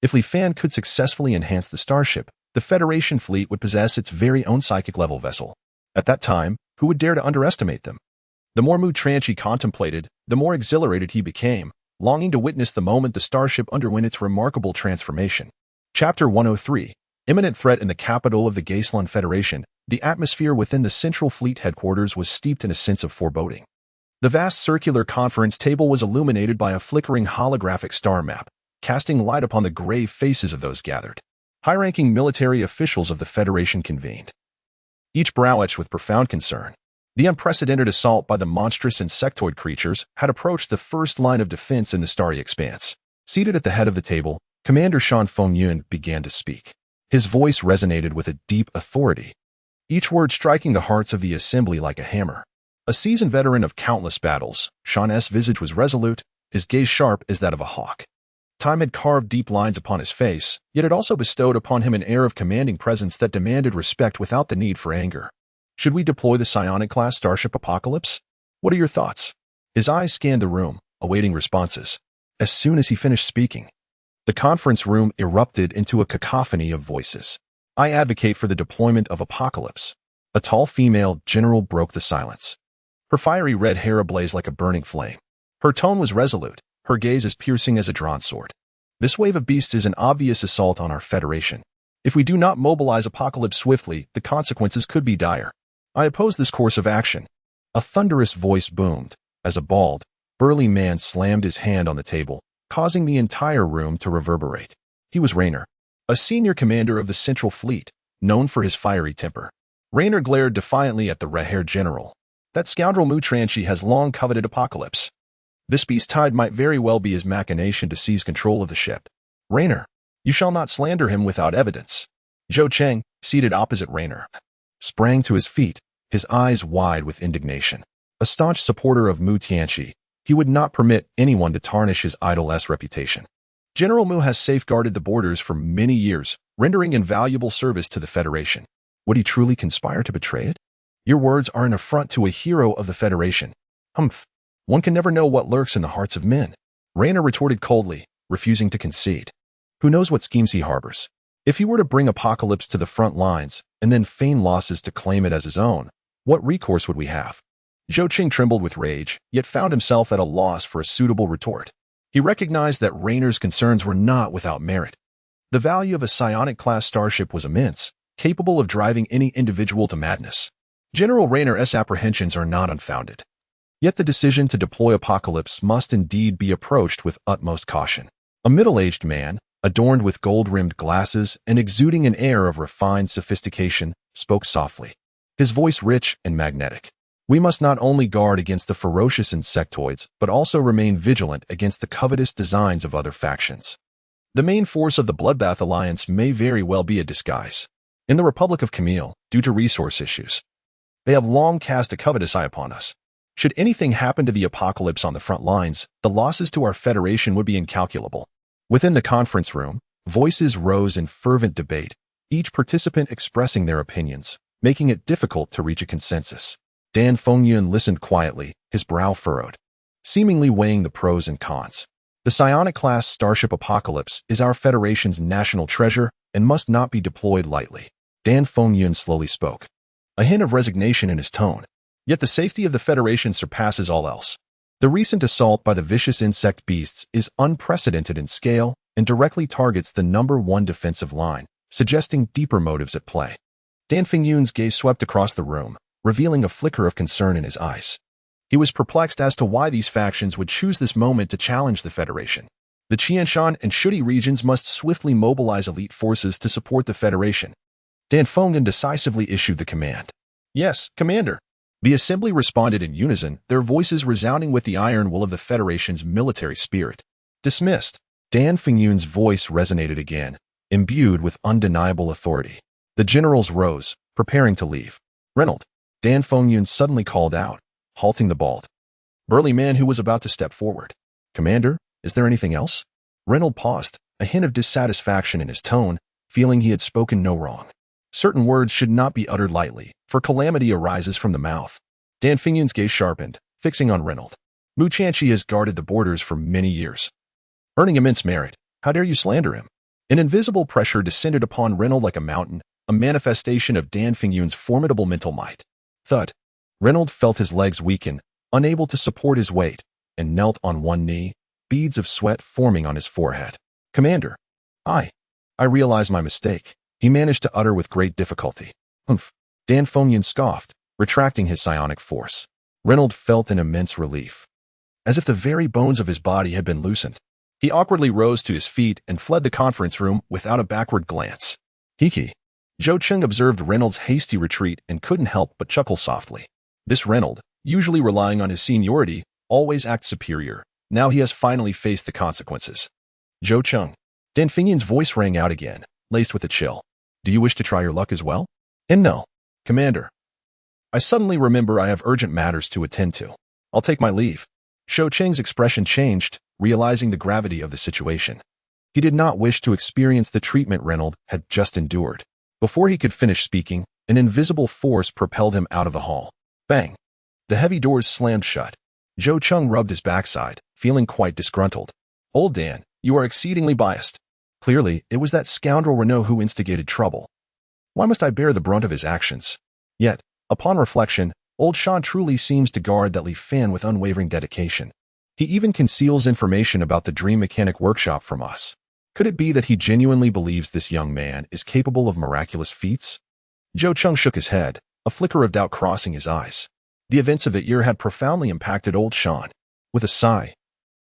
If Li Fan could successfully enhance the starship, the Federation fleet would possess its very own psychic-level vessel. At that time, who would dare to underestimate them? The more Mu Qianqi contemplated, the more exhilarated he became, longing to witness the moment the starship underwent its remarkable transformation. Chapter 103. Imminent threat in the capital of the Wasteland Federation. The atmosphere within the Central Fleet headquarters was steeped in a sense of foreboding. The vast circular conference table was illuminated by a flickering holographic star map, casting light upon the grave faces of those gathered. High-ranking military officials of the Federation convened, each brow etched with profound concern. The unprecedented assault by the monstrous insectoid creatures had approached the first line of defense in the starry expanse. Seated at the head of the table, Commander Shan Fengyun began to speak. His voice resonated with a deep authority, each word striking the hearts of the assembly like a hammer. A seasoned veteran of countless battles, Shan's visage was resolute, his gaze sharp as that of a hawk. Time had carved deep lines upon his face, yet it also bestowed upon him an air of commanding presence that demanded respect without the need for anger. Should we deploy the psionic-class starship Apocalypse? What are your thoughts? His eyes scanned the room, awaiting responses. As soon as he finished speaking, the conference room erupted into a cacophony of voices. I advocate for the deployment of Apocalypse. A tall female general broke the silence. Her fiery red hair ablaze like a burning flame. Her tone was resolute, her gaze as piercing as a drawn sword. This wave of beasts is an obvious assault on our Federation. If we do not mobilize Apocalypse swiftly, the consequences could be dire. I oppose this course of action. A thunderous voice boomed, as a bald, burly man slammed his hand on the table, causing the entire room to reverberate. He was Raynor, a senior commander of the Central Fleet, known for his fiery temper. Raynor glared defiantly at the red-haired general. That scoundrel Mu Tranchi has long coveted Apocalypse. This beast tide might very well be his machination to seize control of the ship. Raynor, you shall not slander him without evidence. Zhou Cheng, seated opposite Raynor, sprang to his feet, his eyes wide with indignation. A staunch supporter of Mu Tianchi, he would not permit anyone to tarnish his idol's reputation. General Mu has safeguarded the borders for many years, rendering invaluable service to the Federation. Would he truly conspire to betray it? Your words are an affront to a hero of the Federation. Humph. One can never know what lurks in the hearts of men. Raynor retorted coldly, refusing to concede. Who knows what schemes he harbors? If he were to bring Apocalypse to the front lines and then feign losses to claim it as his own, what recourse would we have? Zhou Qing trembled with rage, yet found himself at a loss for a suitable retort. He recognized that Raynor's concerns were not without merit. The value of a psionic-class starship was immense, capable of driving any individual to madness. General Raynor's apprehensions are not unfounded. Yet the decision to deploy Apocalypse must indeed be approached with utmost caution. A middle-aged man, adorned with gold-rimmed glasses and exuding an air of refined sophistication, spoke softly, his voice rich and magnetic. We must not only guard against the ferocious insectoids, but also remain vigilant against the covetous designs of other factions. The main force of the Bloodbath Alliance may very well be a disguise. In the Republic of Camille, due to resource issues, they have long cast a covetous eye upon us. Should anything happen to the Apocalypse on the front lines, the losses to our Federation would be incalculable. Within the conference room, voices rose in fervent debate, each participant expressing their opinions, making it difficult to reach a consensus. Dan Fengyun listened quietly, his brow furrowed, seemingly weighing the pros and cons. The psionic-class starship Apocalypse is our Federation's national treasure and must not be deployed lightly. Dan Fengyun slowly spoke, a hint of resignation in his tone. Yet the safety of the Federation surpasses all else. The recent assault by the vicious insect beasts is unprecedented in scale and directly targets the #1 defensive line, suggesting deeper motives at play. Dan Fengyun's gaze swept across the room, revealing a flicker of concern in his eyes. He was perplexed as to why these factions would choose this moment to challenge the Federation. The Qianshan and Shudi regions must swiftly mobilize elite forces to support the Federation. Dan Fengyun decisively issued the command. Yes, Commander. The assembly responded in unison, their voices resounding with the iron will of the Federation's military spirit. Dismissed. Dan Fengyun's voice resonated again, imbued with undeniable authority. The generals rose, preparing to leave. Reynolds. Dan Fengyun suddenly called out, halting the bald, burly man who was about to step forward. Commander, is there anything else? Reynolds paused, a hint of dissatisfaction in his tone, feeling he had spoken no wrong. Certain words should not be uttered lightly, for calamity arises from the mouth. Dan Fengyun's gaze sharpened, fixing on Reynolds. Mu Tianchi has guarded the borders for many years, earning immense merit. How dare you slander him? An invisible pressure descended upon Reynolds like a mountain, a manifestation of Dan Fengyun's formidable mental might. Thud. Reynolds felt his legs weaken, unable to support his weight, and knelt on one knee, beads of sweat forming on his forehead. Commander. I realize my mistake, he managed to utter with great difficulty. Humph. Dan Fengyun scoffed, retracting his psionic force. Reynolds felt an immense relief, as if the very bones of his body had been loosened. He awkwardly rose to his feet and fled the conference room without a backward glance. Hiki. Zhou Cheng observed Reynolds' hasty retreat and couldn't help but chuckle softly. This Reynolds, usually relying on his seniority, always acts superior. Now he has finally faced the consequences. Zhou Cheng. Dan Fengyun's voice rang out again, laced with a chill. Do you wish to try your luck as well? And no. Commander. I suddenly remember I have urgent matters to attend to. I'll take my leave. Zhou Cheng's expression changed, realizing the gravity of the situation. He did not wish to experience the treatment Reynolds had just endured. Before he could finish speaking, an invisible force propelled him out of the hall. Bang! The heavy doors slammed shut. Zhou Cheng rubbed his backside, feeling quite disgruntled. Old Dan, you are exceedingly biased. Clearly, it was that scoundrel Renault who instigated trouble. Why must I bear the brunt of his actions? Yet, upon reflection, old Shan truly seems to guard that Li Fan with unwavering dedication. He even conceals information about the Dream Mechanic Workshop from us. Could it be that he genuinely believes this young man is capable of miraculous feats? Zhou Cheng shook his head, a flicker of doubt crossing his eyes. The events of the year had profoundly impacted old Shan. With a sigh,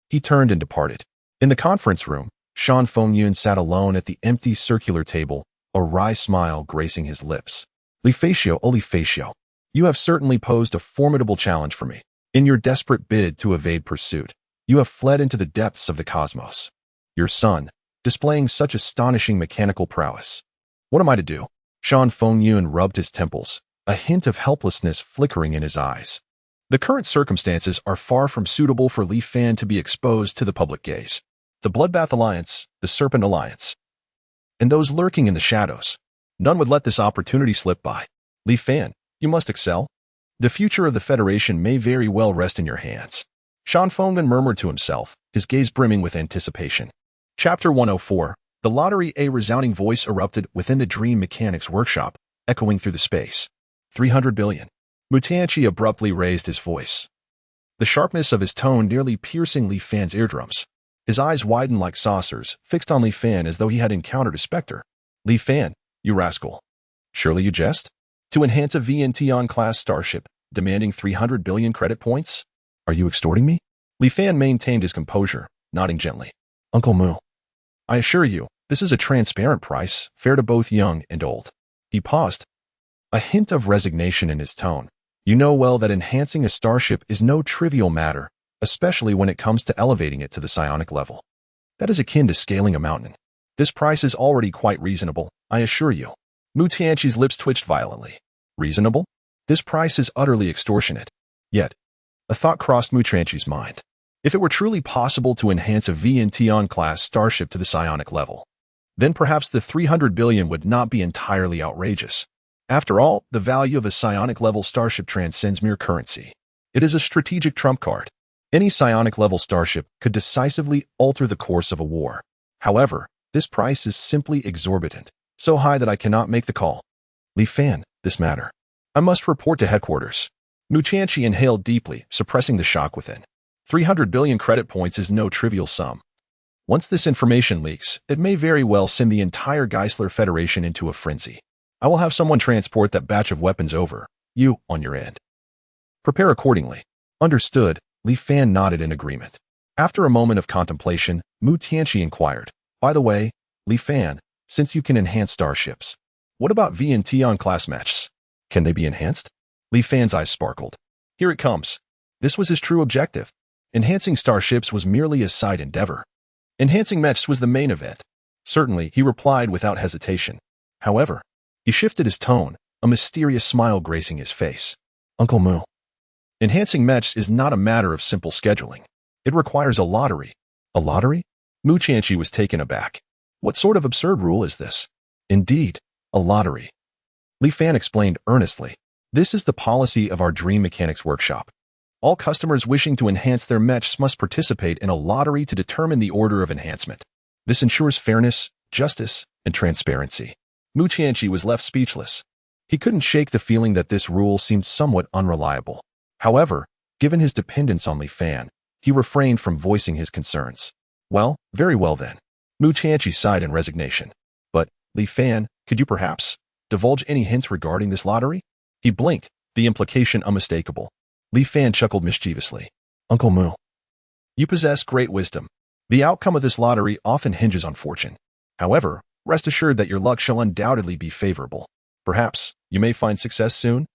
he turned and departed. In the conference room, Shan Fengyun sat alone at the empty circular table, a wry smile gracing his lips. Li Fatio, oh Li Fatio. You have certainly posed a formidable challenge for me. In your desperate bid to evade pursuit, you have fled into the depths of the cosmos. Your son, displaying such astonishing mechanical prowess. What am I to do? Shan Fengyun rubbed his temples, a hint of helplessness flickering in his eyes. The current circumstances are far from suitable for Li Fan to be exposed to the public gaze. The Bloodbath Alliance, the Serpent Alliance, and those lurking in the shadows. None would let this opportunity slip by. Li Fan, you must excel. The future of the Federation may very well rest in your hands. Shan Fengyun murmured to himself, his gaze brimming with anticipation. Chapter 104. The lottery. A resounding voice erupted within the Dream Mechanics workshop, echoing through the space. 300 billion. Mutianchi abruptly raised his voice, the sharpness of his tone nearly piercing Li Fan's eardrums. His eyes widened like saucers, fixed on Li Fan as though he had encountered a specter. Li Fan, you rascal. Surely you jest? To enhance a VNTon-class starship, demanding 300 billion credit points? Are you extorting me? Li Fan maintained his composure, nodding gently. Uncle Mu, I assure you, this is a transparent price, fair to both young and old. He paused, a hint of resignation in his tone. You know well that enhancing a starship is no trivial matter, especially when it comes to elevating it to the psionic level. That is akin to scaling a mountain. This price is already quite reasonable, I assure you. Mutianchi's lips twitched violently. Reasonable? This price is utterly extortionate. Yet, a thought crossed Mutianchi's mind. If it were truly possible to enhance a VNTon-class starship to the psionic level, then perhaps the 300 billion would not be entirely outrageous. After all, the value of a psionic-level starship transcends mere currency. It is a strategic trump card. Any psionic-level starship could decisively alter the course of a war. However, this price is simply exorbitant, so high that I cannot make the call. Li Fan, this matter. I must report to headquarters. Mutianchi inhaled deeply, suppressing the shock within. 300 billion credit points is no trivial sum. Once this information leaks, it may very well send the entire Geisler Federation into a frenzy. I will have someone transport that batch of weapons over. You, on your end. Prepare accordingly. Understood. Li Fan nodded in agreement. After a moment of contemplation, Mutianchi inquired, by the way, Li Fan, since you can enhance starships, what about VNTon-class mechs? Can they be enhanced? Li Fan's eyes sparkled. Here it comes. This was his true objective. Enhancing starships was merely a side endeavor. Enhancing mechs was the main event. Certainly, he replied without hesitation. However, he shifted his tone, a mysterious smile gracing his face. Uncle Mu. Enhancing mechs is not a matter of simple scheduling. It requires a lottery. A lottery? Mutianchi was taken aback. What sort of absurd rule is this? Indeed, a lottery. Li Fan explained earnestly. This is the policy of our Dream Mechanics workshop. All customers wishing to enhance their mechs must participate in a lottery to determine the order of enhancement. This ensures fairness, justice, and transparency. Mutianchi was left speechless. He couldn't shake the feeling that this rule seemed somewhat unreliable. However, given his dependence on Li Fan, he refrained from voicing his concerns. Well, very well then. Mutianchi sighed in resignation. But, Li Fan, could you perhaps divulge any hints regarding this lottery? He blinked, the implication unmistakable. Li Fan chuckled mischievously. Uncle Mu, you possess great wisdom. The outcome of this lottery often hinges on fortune. However, rest assured that your luck shall undoubtedly be favorable. Perhaps you may find success soon.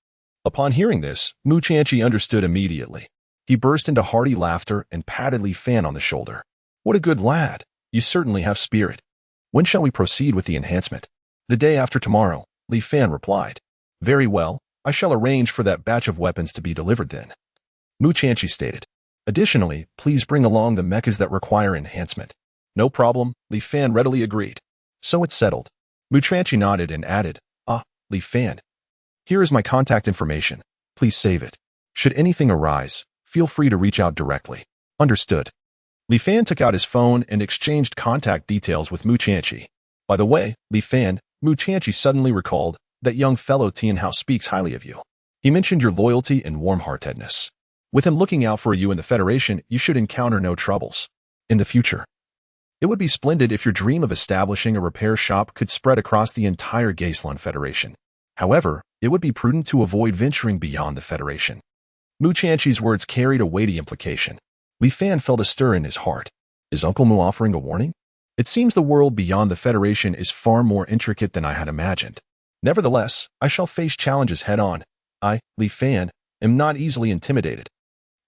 Upon hearing this, Mutianchi understood immediately. He burst into hearty laughter and patted Li Fan on the shoulder. What a good lad. You certainly have spirit. When shall we proceed with the enhancement? The day after tomorrow, Li Fan replied. Very well, I shall arrange for that batch of weapons to be delivered then. Mutianchi stated. Additionally, please bring along the mechas that require enhancement. No problem, Li Fan readily agreed. So it's settled. Mutianchi nodded and added, Li Fan. Here is my contact information. Please save it. Should anything arise, feel free to reach out directly. Understood. Li Fan took out his phone and exchanged contact details with Mutianchi. By the way, Li Fan, Mutianchi suddenly recalled, that young fellow Tianhao speaks highly of you. He mentioned your loyalty and warm-heartedness. With him looking out for you in the Federation, you should encounter no troubles. In the future, it would be splendid if your dream of establishing a repair shop could spread across the entire Wasteland Federation. However, it would be prudent to avoid venturing beyond the Federation. Mutianchi's words carried a weighty implication. Li Fan felt a stir in his heart. Is Uncle Mu offering a warning? It seems the world beyond the Federation is far more intricate than I had imagined. Nevertheless, I shall face challenges head-on. I, Li Fan, am not easily intimidated.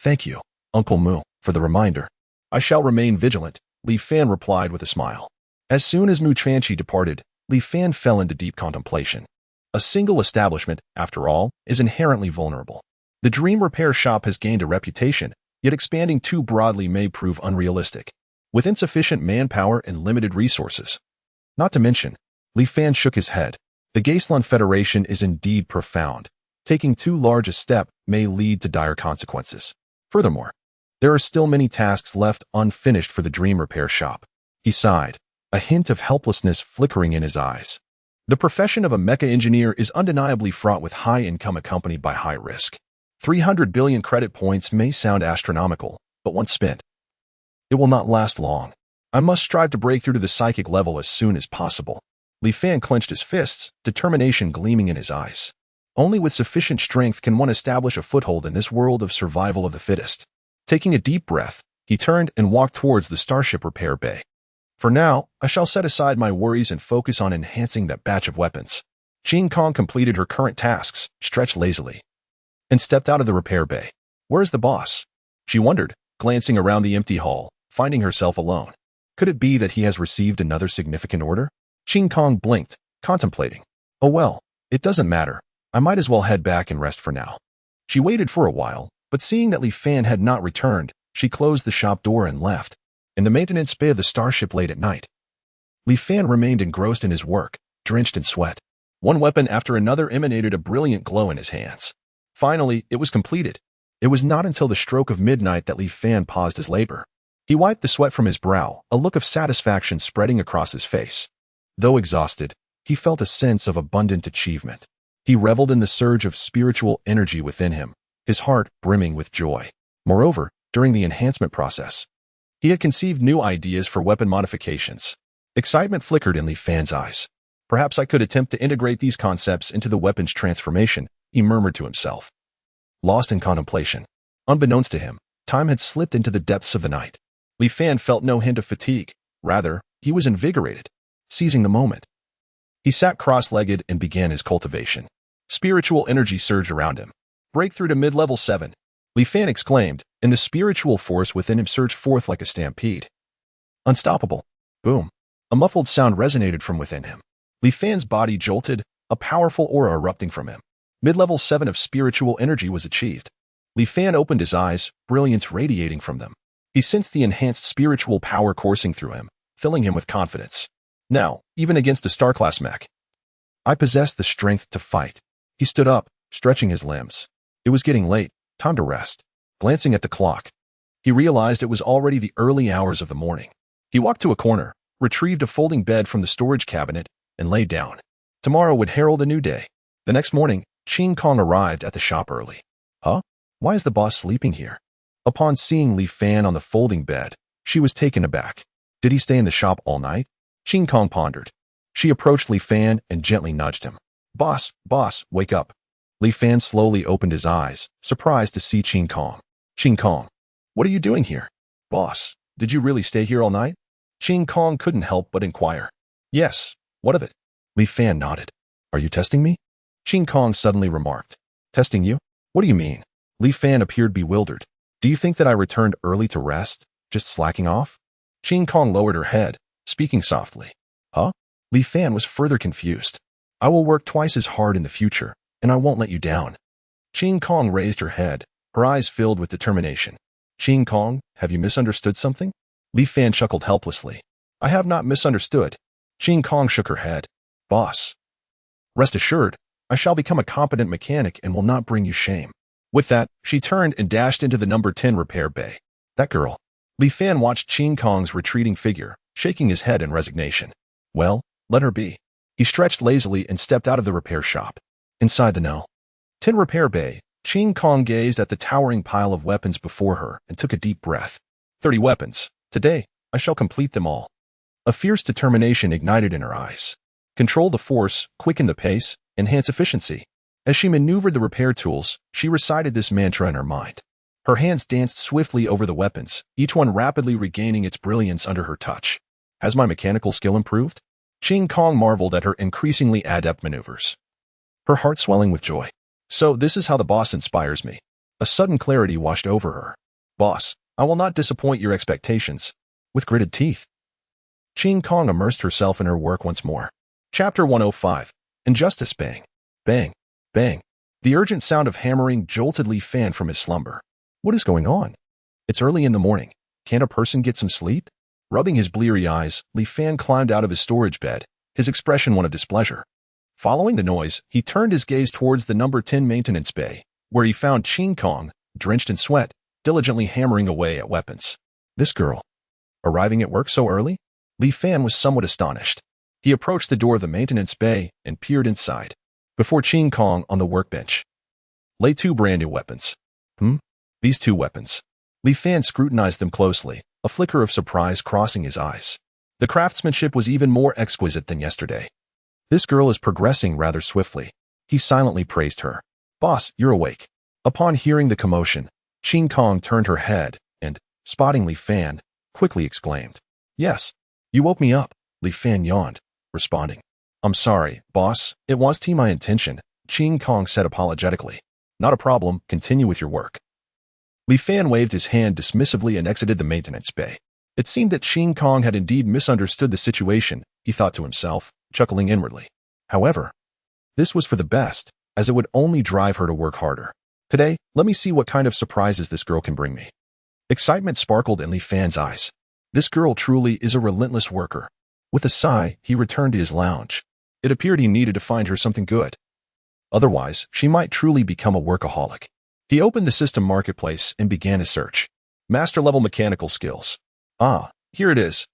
Thank you, Uncle Mu, for the reminder. I shall remain vigilant, Li Fan replied with a smile. As soon as Mu Chanqi departed, Li Fan fell into deep contemplation. A single establishment, after all, is inherently vulnerable. The dream repair shop has gained a reputation, yet expanding too broadly may prove unrealistic, with insufficient manpower and limited resources. Not to mention, Li Fan shook his head. The Wasteland Federation is indeed profound. Taking too large a step may lead to dire consequences. Furthermore, there are still many tasks left unfinished for the dream repair shop. He sighed, a hint of helplessness flickering in his eyes. The profession of a mecha engineer is undeniably fraught with high income accompanied by high risk. 300 billion credit points may sound astronomical, but once spent, it will not last long. I must strive to break through to the psychic level as soon as possible. Li Fan clenched his fists, determination gleaming in his eyes. Only with sufficient strength can one establish a foothold in this world of survival of the fittest. Taking a deep breath, he turned and walked towards the starship repair bay. For now, I shall set aside my worries and focus on enhancing that batch of weapons. Qing Kong completed her current tasks, stretched lazily, and stepped out of the repair bay. Where is the boss? She wondered, glancing around the empty hall, finding herself alone. Could it be that he has received another significant order? Qing Kong blinked, contemplating. Oh well, it doesn't matter. I might as well head back and rest for now. She waited for a while, but seeing that Li Fan had not returned, she closed the shop door and left. In the maintenance bay of the starship late at night, Li Fan remained engrossed in his work, drenched in sweat. One weapon after another emanated a brilliant glow in his hands. Finally, it was completed. It was not until the stroke of midnight that Li Fan paused his labor. He wiped the sweat from his brow, a look of satisfaction spreading across his face. Though exhausted, he felt a sense of abundant achievement. He reveled in the surge of spiritual energy within him, his heart brimming with joy. Moreover, during the enhancement process, he had conceived new ideas for weapon modifications. Excitement flickered in Li Fan's eyes. Perhaps I could attempt to integrate these concepts into the weapon's transformation, he murmured to himself. Lost in contemplation. Unbeknownst to him, time had slipped into the depths of the night. Li Fan felt no hint of fatigue. Rather, he was invigorated, seizing the moment. He sat cross-legged and began his cultivation. Spiritual energy surged around him. Breakthrough to mid-level 7. Li Fan exclaimed, and the spiritual force within him surged forth like a stampede. Unstoppable. Boom. A muffled sound resonated from within him. Li Fan's body jolted, a powerful aura erupting from him. Mid-level 7 of spiritual energy was achieved. Li Fan opened his eyes, brilliance radiating from them. He sensed the enhanced spiritual power coursing through him, filling him with confidence. Now, even against a star-class mech, I possessed the strength to fight. He stood up, stretching his limbs. It was getting late, time to rest. Glancing at the clock, he realized it was already the early hours of the morning. He walked to a corner, retrieved a folding bed from the storage cabinet, and lay down. Tomorrow would herald a new day. The next morning, Qing Kong arrived at the shop early. Huh? Why is the boss sleeping here? Upon seeing Li Fan on the folding bed, she was taken aback. Did he stay in the shop all night? Qing Kong pondered. She approached Li Fan and gently nudged him. Boss, wake up. Li Fan slowly opened his eyes, surprised to see Qing Kong. Qing Kong, what are you doing here? Boss, did you really stay here all night? Qing Kong couldn't help but inquire. Yes, what of it? Li Fan nodded. Are you testing me? Qing Kong suddenly remarked. Testing you? What do you mean? Li Fan appeared bewildered. Do you think that I returned early to rest, just slacking off? Qing Kong lowered her head, speaking softly. Huh? Li Fan was further confused. I will work twice as hard in the future, and I won't let you down. Qing Kong raised her head, her eyes filled with determination. Qing Kong, have you misunderstood something? Li Fan chuckled helplessly. I have not misunderstood. Qing Kong shook her head. Boss, rest assured, I shall become a competent mechanic and will not bring you shame. With that, she turned and dashed into the number 10 repair bay. That girl. Li Fan watched Qing Kong's retreating figure, shaking his head in resignation. Well, let her be. He stretched lazily and stepped out of the repair shop. Inside the No. 10 repair bay, Qing Kong gazed at the towering pile of weapons before her and took a deep breath. 30 weapons. Today, I shall complete them all. A fierce determination ignited in her eyes. Control the force, quicken the pace, enhance efficiency. As she maneuvered the repair tools, she recited this mantra in her mind. Her hands danced swiftly over the weapons, each one rapidly regaining its brilliance under her touch. Has my mechanical skill improved? Qing Kong marveled at her increasingly adept maneuvers, her heart swelling with joy. So this is how the boss inspires me. A sudden clarity washed over her. Boss, I will not disappoint your expectations. With gritted teeth. Ching Kong immersed herself in her work once more. Chapter 105. Injustice. Bang. Bang. Bang. The urgent sound of hammering jolted Li Fan from his slumber. What is going on? It's early in the morning. Can't a person get some sleep? Rubbing his bleary eyes, Li Fan climbed out of his storage bed, his expression one of displeasure. Following the noise, he turned his gaze towards the number 10 maintenance bay, where he found Ching Kong, drenched in sweat, diligently hammering away at weapons. This girl. Arriving at work so early? Li Fan was somewhat astonished. He approached the door of the maintenance bay and peered inside. Before Ching Kong on the workbench lay two brand new weapons. These two weapons. Li Fan scrutinized them closely, a flicker of surprise crossing his eyes. The craftsmanship was even more exquisite than yesterday. This girl is progressing rather swiftly. He silently praised her. Boss, you're awake. Upon hearing the commotion, Ching Kong turned her head and, spotting Li Fan, quickly exclaimed. Yes. You woke me up. Li Fan yawned, responding. I'm sorry, boss. It was my intention, Ching Kong said apologetically. Not a problem. Continue with your work. Li Fan waved his hand dismissively and exited the maintenance bay. It seemed that Ching Kong had indeed misunderstood the situation, he thought to himself, chuckling inwardly. However, this was for the best, as it would only drive her to work harder. Today, let me see what kind of surprises this girl can bring me. Excitement sparkled in Li Fan's eyes. This girl truly is a relentless worker. With a sigh, he returned to his lounge. It appeared he needed to find her something good. Otherwise, she might truly become a workaholic. He opened the system marketplace and began his search. Master-level mechanical skills. Ah, here it is.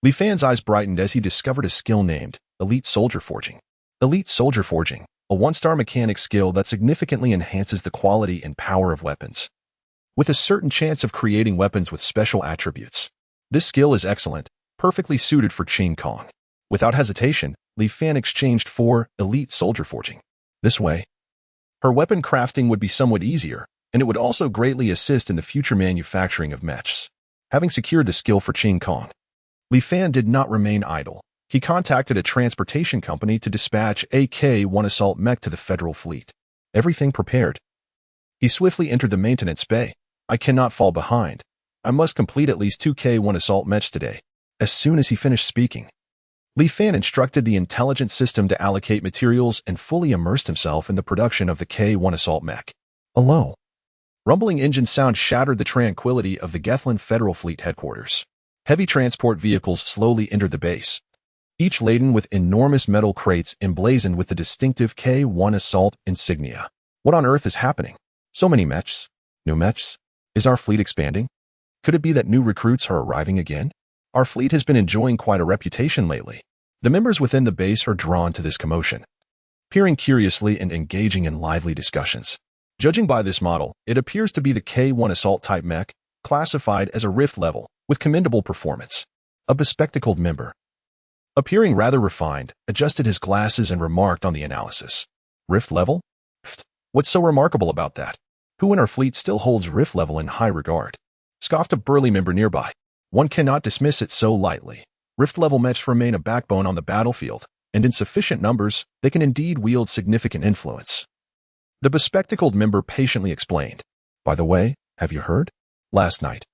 Li Fan's eyes brightened as he discovered a skill named Elite Soldier Forging. Elite Soldier Forging, a one-star mechanic skill that significantly enhances the quality and power of weapons, with a certain chance of creating weapons with special attributes. This skill is excellent, perfectly suited for Ching Kong. Without hesitation, Li Fan exchanged for Elite Soldier Forging. This way, her weapon crafting would be somewhat easier, and it would also greatly assist in the future manufacturing of mechs. Having secured the skill for Ching Kong, Li Fan did not remain idle. He contacted a transportation company to dispatch a K-1 assault mech to the federal fleet. Everything prepared. He swiftly entered the maintenance bay. I cannot fall behind. I must complete at least 2 K-1 assault mechs today. As soon as he finished speaking, Li Fan instructed the intelligent system to allocate materials and fully immersed himself in the production of the K-1 assault mech. A low, rumbling engine sound shattered the tranquility of the Gethlin Federal Fleet headquarters. Heavy transport vehicles slowly entered the base, each laden with enormous metal crates emblazoned with the distinctive K-1 assault insignia. What on earth is happening? So many mechs? New mechs? Is our fleet expanding? Could it be that new recruits are arriving again? Our fleet has been enjoying quite a reputation lately. The members within the base are drawn to this commotion, peering curiously and engaging in lively discussions. Judging by this model, it appears to be the K-1 assault type mech, classified as a rift level, with commendable performance. A bespectacled member, appearing rather refined, adjusted his glasses and remarked on the analysis. Rift level? What's so remarkable about that? Who in our fleet still holds rift level in high regard? Scoffed a burly member nearby. One cannot dismiss it so lightly. Rift-level mechs remain a backbone on the battlefield, and in sufficient numbers, they can indeed wield significant influence. The bespectacled member patiently explained. By the way, have you heard? Last night,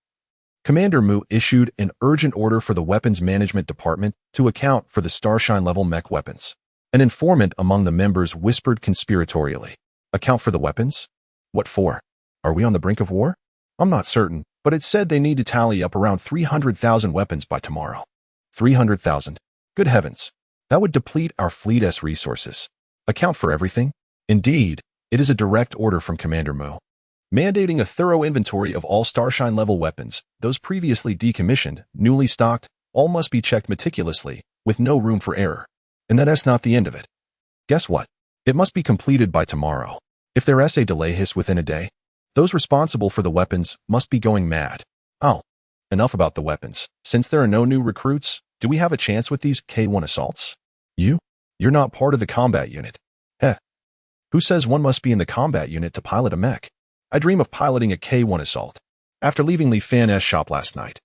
Commander Mu issued an urgent order for the Weapons Management Department to account for the Starshine-level mech weapons. An informant among the members whispered conspiratorially. Account for the weapons? What for? Are we on the brink of war? I'm not certain, but it said they need to tally up around 300,000 weapons by tomorrow. 300,000. Good heavens. That would deplete our fleet's resources. Account for everything? Indeed, it is a direct order from Commander Mu, mandating a thorough inventory of all Starshine-level weapons, those previously decommissioned, newly stocked, all must be checked meticulously, with no room for error. And that's not the end of it. Guess what? It must be completed by tomorrow. If there's a delay within a day, those responsible for the weapons must be going mad. Oh, enough about the weapons. Since there are no new recruits, do we have a chance with these K-1 assaults? You're not part of the combat unit. Heh. Who says one must be in the combat unit to pilot a mech? I dream of piloting a K-1 assault. After leaving Li Fan's shop last night,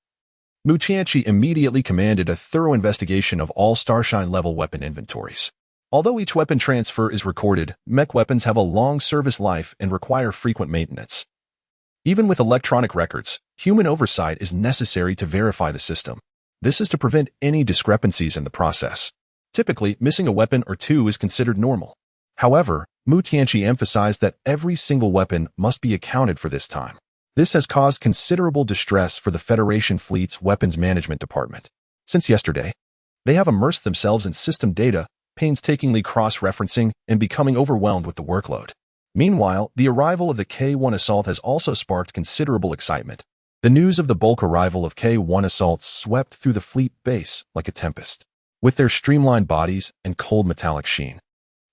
Mu Qianqi immediately commanded a thorough investigation of all Starshine-level weapon inventories. Although each weapon transfer is recorded, mech weapons have a long service life and require frequent maintenance. Even with electronic records, human oversight is necessary to verify the system. This is to prevent any discrepancies in the process. Typically, missing a weapon or two is considered normal. However, Mu Tianqi emphasized that every single weapon must be accounted for this time. This has caused considerable distress for the Federation Fleet's Weapons Management Department. Since yesterday, they have immersed themselves in system data, painstakingly cross-referencing and becoming overwhelmed with the workload. Meanwhile, the arrival of the K-1 Assault has also sparked considerable excitement. The news of the bulk arrival of K-1 Assault swept through the fleet base like a tempest. With their streamlined bodies and cold metallic sheen,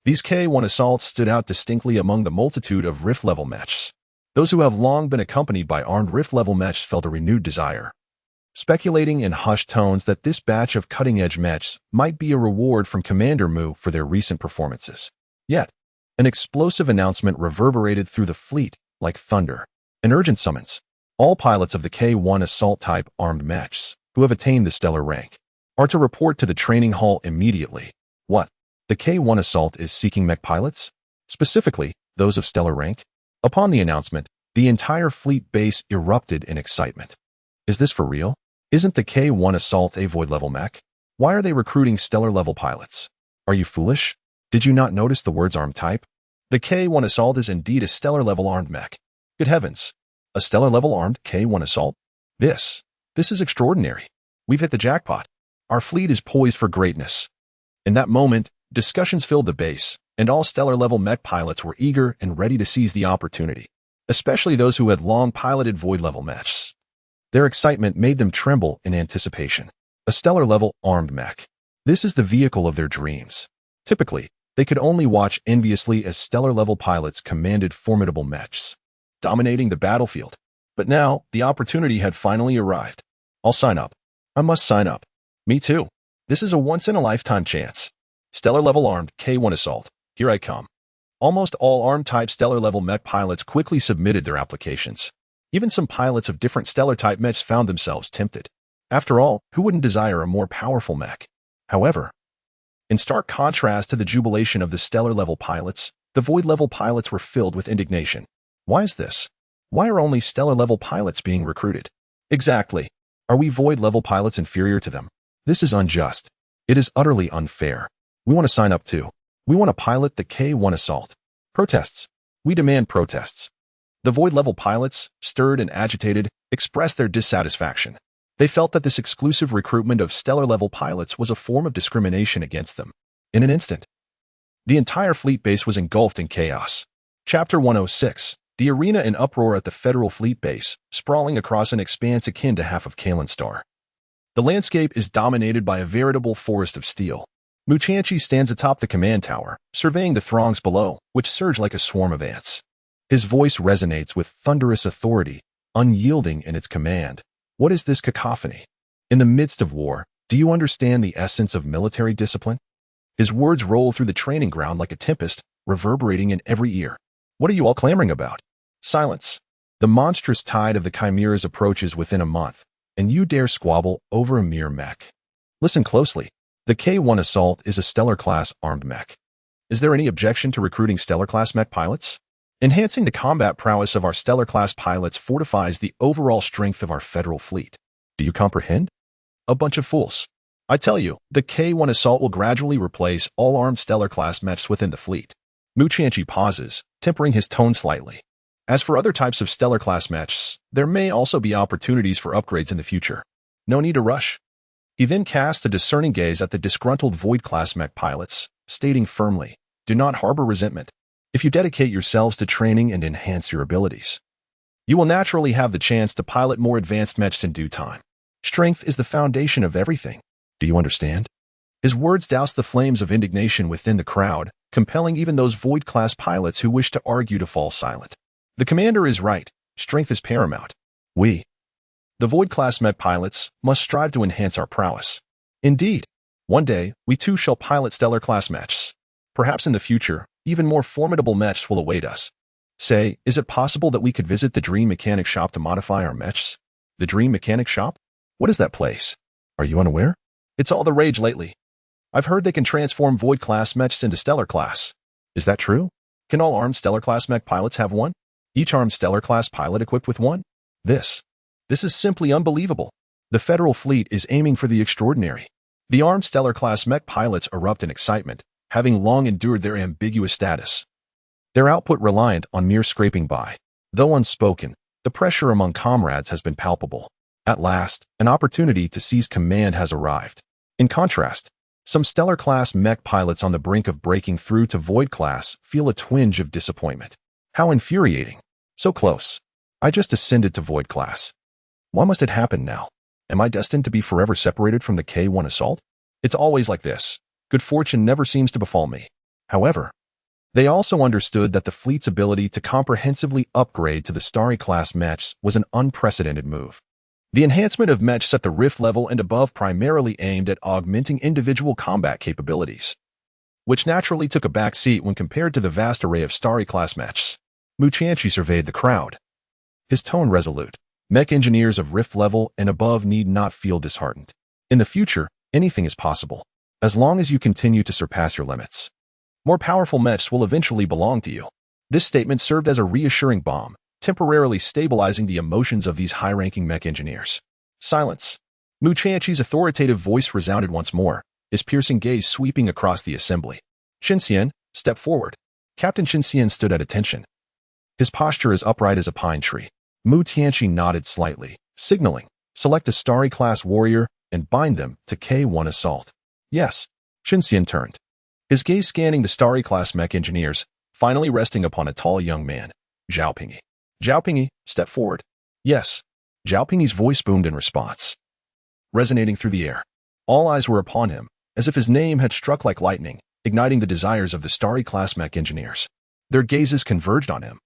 these K-1 Assaults stood out distinctly among the multitude of Rift-level mechs. Those who have long been accompanied by armed Rift-level mechs felt a renewed desire, speculating in hushed tones that this batch of cutting-edge mechs might be a reward from Commander Mu for their recent performances. Yet, an explosive announcement reverberated through the fleet like thunder. An urgent summons. All pilots of the K-1 Assault-type armed mechs who have attained the stellar rank are to report to the training hall immediately. What? The K-1 Assault is seeking mech pilots? Specifically, those of stellar rank? Upon the announcement, the entire fleet base erupted in excitement. Is this for real? Isn't the K-1 Assault a void-level mech? Why are they recruiting stellar-level pilots? Are you foolish? Did you not notice the words armed type? The K-1 Assault is indeed a stellar-level armed mech. Good heavens! A stellar-level armed K-1 Assault? This is extraordinary. We've hit the jackpot. Our fleet is poised for greatness. In that moment, discussions filled the base, and all stellar-level mech pilots were eager and ready to seize the opportunity, especially those who had long piloted void-level mechs. Their excitement made them tremble in anticipation. A stellar-level armed mech. This is the vehicle of their dreams. Typically, they could only watch enviously as stellar-level pilots commanded formidable mechs, dominating the battlefield. But now, the opportunity had finally arrived. I'll sign up. I must sign up. Me too. This is a once-in-a-lifetime chance. Stellar-level armed K-1 Assault. Here I come. Almost all armed-type stellar-level mech pilots quickly submitted their applications. Even some pilots of different stellar-type mechs found themselves tempted. After all, who wouldn't desire a more powerful mech? However, in stark contrast to the jubilation of the stellar-level pilots, the void-level pilots were filled with indignation. Why is this? Why are only stellar-level pilots being recruited? Exactly. Are we void-level pilots inferior to them? This is unjust. It is utterly unfair. We want to sign up too. We want to pilot the K-1 Assault. Protests. We demand protests. The void-level pilots, stirred and agitated, expressed their dissatisfaction. They felt that this exclusive recruitment of stellar-level pilots was a form of discrimination against them. In an instant, the entire fleet base was engulfed in chaos. Chapter 106. The arena in uproar at the Federal Fleet Base, sprawling across an expanse akin to half of Kalen Star. The landscape is dominated by a veritable forest of steel. Mu Tianqi stands atop the command tower, surveying the throngs below, which surge like a swarm of ants. His voice resonates with thunderous authority, unyielding in its command. What is this cacophony? In the midst of war, do you understand the essence of military discipline? His words roll through the training ground like a tempest, reverberating in every ear. What are you all clamoring about? Silence. The monstrous tide of the chimeras approaches within a month, and you dare squabble over a mere mech. Listen closely. The K-1 Assault is a stellar-class armed mech. Is there any objection to recruiting stellar-class mech pilots? Enhancing the combat prowess of our stellar-class pilots fortifies the overall strength of our federal fleet. Do you comprehend? A bunch of fools. I tell you, the K-1 Assault will gradually replace all armed stellar-class mechs within the fleet. Mu Tianqi pauses, tempering his tone slightly. As for other types of stellar-class mechs, there may also be opportunities for upgrades in the future. No need to rush. He then casts a discerning gaze at the disgruntled Void-class mech pilots, stating firmly, do not harbor resentment. If you dedicate yourselves to training and enhance your abilities, you will naturally have the chance to pilot more advanced mechs in due time. Strength is the foundation of everything. Do you understand? His words doused the flames of indignation within the crowd, compelling even those Void-class pilots who wished to argue to fall silent. The commander is right. Strength is paramount. We, the Void-class mech pilots, must strive to enhance our prowess. Indeed, one day, we too shall pilot stellar-class mechs. Perhaps in the future, even more formidable mechs will await us. Say, is it possible that we could visit the Dream Mechanic Shop to modify our mechs? The Dream Mechanic Shop? What is that place? Are you unaware? It's all the rage lately. I've heard they can transform Void-class mechs into Stellar-class. Is that true? Can all armed Stellar-class mech pilots have one? Each armed Stellar-class pilot equipped with one? This is simply unbelievable. The Federal fleet is aiming for the extraordinary. The armed Stellar-class mech pilots erupt in excitement, having long endured their ambiguous status. Their output reliant on mere scraping by. Though unspoken, the pressure among comrades has been palpable. At last, an opportunity to seize command has arrived. In contrast, some Stellar-class mech pilots on the brink of breaking through to Void-class feel a twinge of disappointment. How infuriating. So close. I just ascended to Void-class. Why must it happen now? Am I destined to be forever separated from the K-1 assault? It's always like this. Good fortune never seems to befall me. However, they also understood that the fleet's ability to comprehensively upgrade to the Starry-class mechs was an unprecedented move. The enhancement of mechs at the Rift level and above primarily aimed at augmenting individual combat capabilities, which naturally took a back seat when compared to the vast array of Starry-class mechs. Mu Qianqi surveyed the crowd. His tone resolute. Mech engineers of Rift level and above need not feel disheartened. In the future, anything is possible, as long as you continue to surpass your limits. More powerful mechs will eventually belong to you. This statement served as a reassuring bomb, temporarily stabilizing the emotions of these high-ranking mech engineers. Silence. Mu Qianqi's authoritative voice resounded once more, his piercing gaze sweeping across the assembly. Shinxian, step forward. Captain Shinxian stood at attention. His posture as upright as a pine tree. Mu Qianqi nodded slightly, signaling, select a Starry-class warrior and bind them to K-1 assault. Yes. Shinxian turned, his gaze scanning the Starry-class mech engineers, finally resting upon a tall young man, Zhao Pingyi. Zhao Pingyi, step forward. Yes. Zhao Pingyi's voice boomed in response, resonating through the air. All eyes were upon him, as if his name had struck like lightning, igniting the desires of the Starry-class mech engineers. Their gazes converged on him,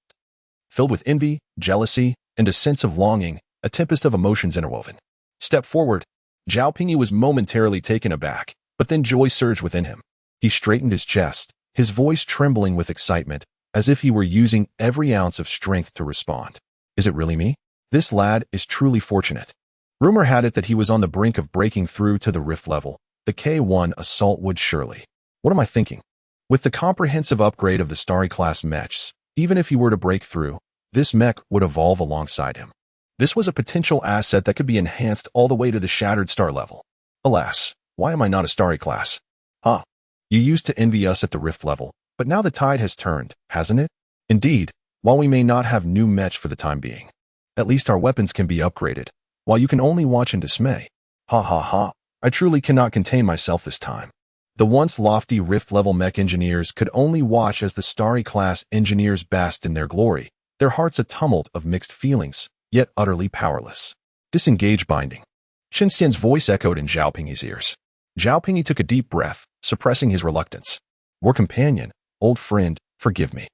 filled with envy, jealousy, and a sense of longing, a tempest of emotions interwoven. Step forward. Zhao Pingyi was momentarily taken aback, but then joy surged within him. He straightened his chest, his voice trembling with excitement, as if he were using every ounce of strength to respond. Is it really me? This lad is truly fortunate. Rumor had it that he was on the brink of breaking through to the Rift level. The K-1 assault would surely. What am I thinking? With the comprehensive upgrade of the Starry-class mechs, even if he were to break through, this mech would evolve alongside him. This was a potential asset that could be enhanced all the way to the Shattered Star level. Alas, why am I not a Starry-class? Huh. You used to envy us at the Rift level, but now the tide has turned, hasn't it? Indeed, while we may not have new mech for the time being, at least our weapons can be upgraded, while you can only watch in dismay. Ha ha ha. I truly cannot contain myself this time. The once lofty Rift-level mech engineers could only watch as the Starry-class engineers basked in their glory, their hearts a tumult of mixed feelings, yet utterly powerless. Disengage binding. Shinxian's voice echoed in Zhao Pingyi's ears. Zhao Pingyi took a deep breath, suppressing his reluctance. War companion, old friend, forgive me.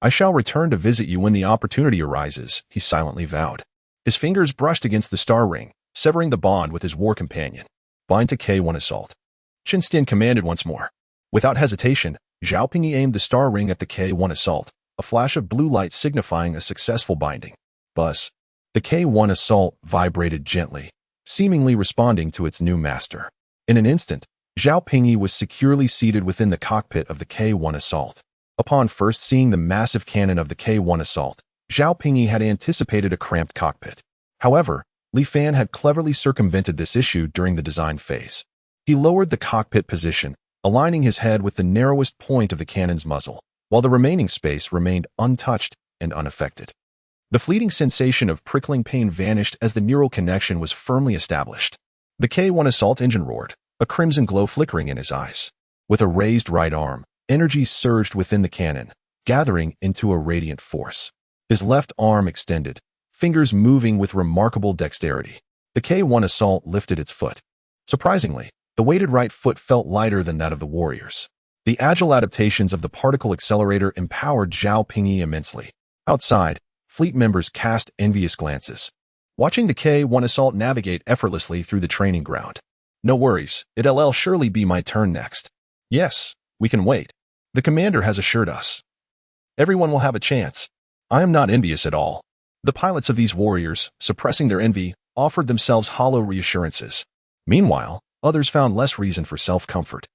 I shall return to visit you when the opportunity arises, he silently vowed. His fingers brushed against the star ring, severing the bond with his war companion. Bind to K-1 assault. Shinxian commanded once more. Without hesitation, Zhao Pingyi aimed the star ring at the K-1 assault, a flash of blue light signifying a successful binding. Buzz. The K-1 assault vibrated gently, seemingly responding to its new master. In an instant, Zhao Pingyi was securely seated within the cockpit of the K-1 assault. Upon first seeing the massive cannon of the K-1 assault, Zhao Pingyi had anticipated a cramped cockpit. However, Li Fan had cleverly circumvented this issue during the design phase. He lowered the cockpit position, aligning his head with the narrowest point of the cannon's muzzle, while the remaining space remained untouched and unaffected. The fleeting sensation of prickling pain vanished as the neural connection was firmly established. The K-1 assault engine roared, a crimson glow flickering in his eyes. With a raised right arm, energy surged within the cannon, gathering into a radiant force. His left arm extended, fingers moving with remarkable dexterity. The K-1 assault lifted its foot. Surprisingly, the weighted right foot felt lighter than that of the warriors. The agile adaptations of the particle accelerator empowered Zhao Pingyi immensely. Outside, fleet members cast envious glances, watching the K-1 assault navigate effortlessly through the training ground. No worries, it'll surely be my turn next. Yes, we can wait. The commander has assured us. Everyone will have a chance. I am not envious at all. The pilots of these warriors, suppressing their envy, offered themselves hollow reassurances. Meanwhile, others found less reason for self-comfort.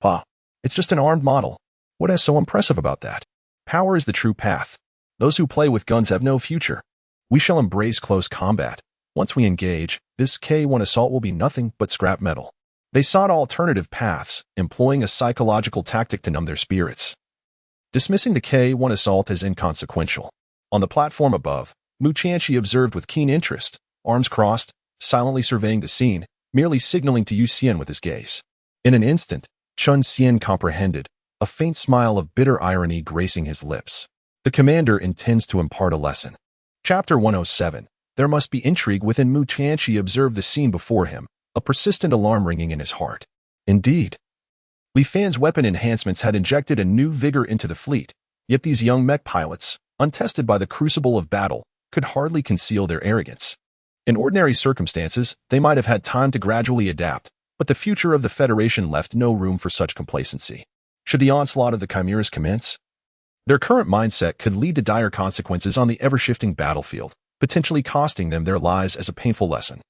Pa, it's just an armed model. What is so impressive about that? Power is the true path. Those who play with guns have no future. We shall embrace close combat. Once we engage, this K1 assault will be nothing but scrap metal. They sought alternative paths, employing a psychological tactic to numb their spirits. Dismissing the K1 assault as inconsequential. On the platform above, Mu Tianqi observed with keen interest, arms crossed, silently surveying the scene, merely signaling to Yu Xian with his gaze. In an instant, Chun Xian comprehended, a faint smile of bitter irony gracing his lips. The commander intends to impart a lesson. Chapter 107. There must be intrigue within. Mu Tianqi observed the scene before him, a persistent alarm ringing in his heart. Indeed. Li Fan's weapon enhancements had injected a new vigor into the fleet, yet these young mech pilots, untested by the crucible of battle, could hardly conceal their arrogance. In ordinary circumstances, they might have had time to gradually adapt, but the future of the Federation left no room for such complacency. Should the onslaught of the Chimeras commence? Their current mindset could lead to dire consequences on the ever-shifting battlefield, potentially costing them their lives as a painful lesson.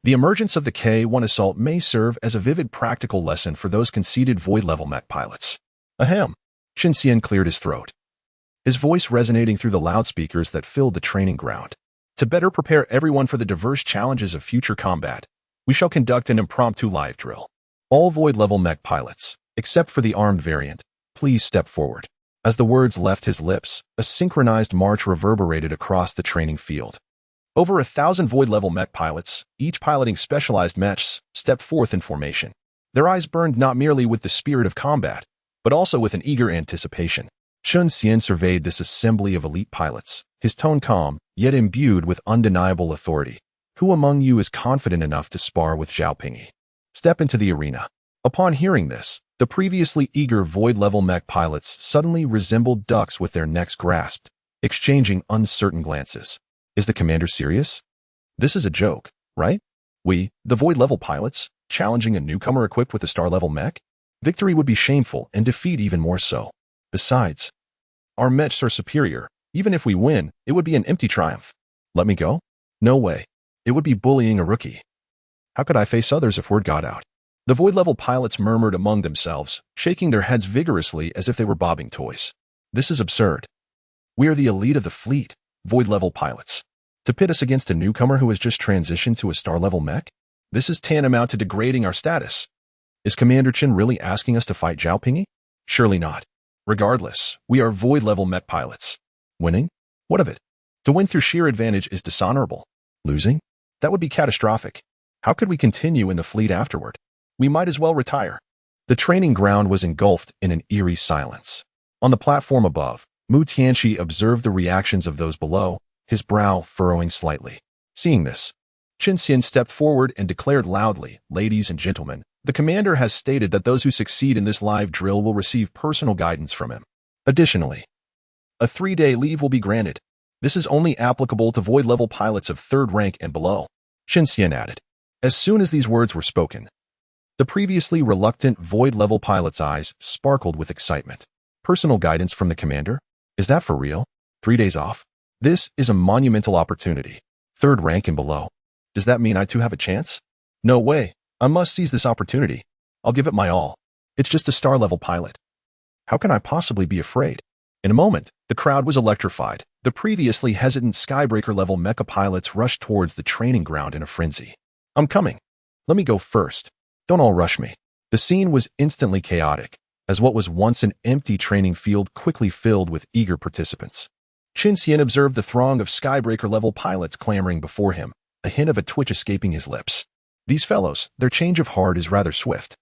The emergence of the K1 assault may serve as a vivid practical lesson for those conceited void-level mech pilots. Ahem. Qin Xian cleared his throat, his voice resonating through the loudspeakers that filled the training ground. To better prepare everyone for the diverse challenges of future combat, we shall conduct an impromptu live drill. All void-level mech pilots, except for the armed variant, please step forward. As the words left his lips, a synchronized march reverberated across the training field. Over 1,000 void-level mech pilots, each piloting specialized mechs, stepped forth in formation. Their eyes burned not merely with the spirit of combat, but also with an eager anticipation. Chun Xian surveyed this assembly of elite pilots, his tone calm, yet imbued with undeniable authority. Who among you is confident enough to spar with Zhao Pingyi? Step into the arena. Upon hearing this, the previously eager void-level mech pilots suddenly resembled ducks with their necks grasped, exchanging uncertain glances. Is the commander serious? This is a joke, right? We, the void-level pilots, challenging a newcomer equipped with a star-level mech? Victory would be shameful and defeat even more so. Besides, our mechs are superior. Even if we win, it would be an empty triumph. Let me go? No way. It would be bullying a rookie. How could I face others if word got out? The void-level pilots murmured among themselves, shaking their heads vigorously as if they were bobbing toys. This is absurd. We are the elite of the fleet, void-level pilots. To pit us against a newcomer who has just transitioned to a star-level mech? This is tantamount to degrading our status. Is Commander Qin really asking us to fight Zhao Pingyi? Surely not. Regardless, we are void-level mech pilots. Winning? What of it? To win through sheer advantage is dishonorable. Losing? That would be catastrophic. How could we continue in the fleet afterward? We might as well retire. The training ground was engulfed in an eerie silence. On the platform above, Mu Tianqi observed the reactions of those below, his brow furrowing slightly. Seeing this, Qin Xian stepped forward and declared loudly, "Ladies and gentlemen, the commander has stated that those who succeed in this live drill will receive personal guidance from him. Additionally, a 3-day leave will be granted. This is only applicable to void-level pilots of 3rd rank and below," Qin Xian added. As soon as these words were spoken, the previously reluctant void-level pilot's eyes sparkled with excitement. Personal guidance from the commander? Is that for real? 3 days off? This is a monumental opportunity. 3rd rank and below. Does that mean I too have a chance? No way. I must seize this opportunity. I'll give it my all. It's just a star-level pilot. How can I possibly be afraid? In a moment, the crowd was electrified. The previously hesitant Skybreaker-level mecha pilots rushed towards the training ground in a frenzy. I'm coming. Let me go first. Don't all rush me. The scene was instantly chaotic, as what was once an empty training field quickly filled with eager participants. Qin Xian observed the throng of Skybreaker-level pilots clamoring before him, a hint of a twitch escaping his lips. These fellows, their change of heart is rather swift.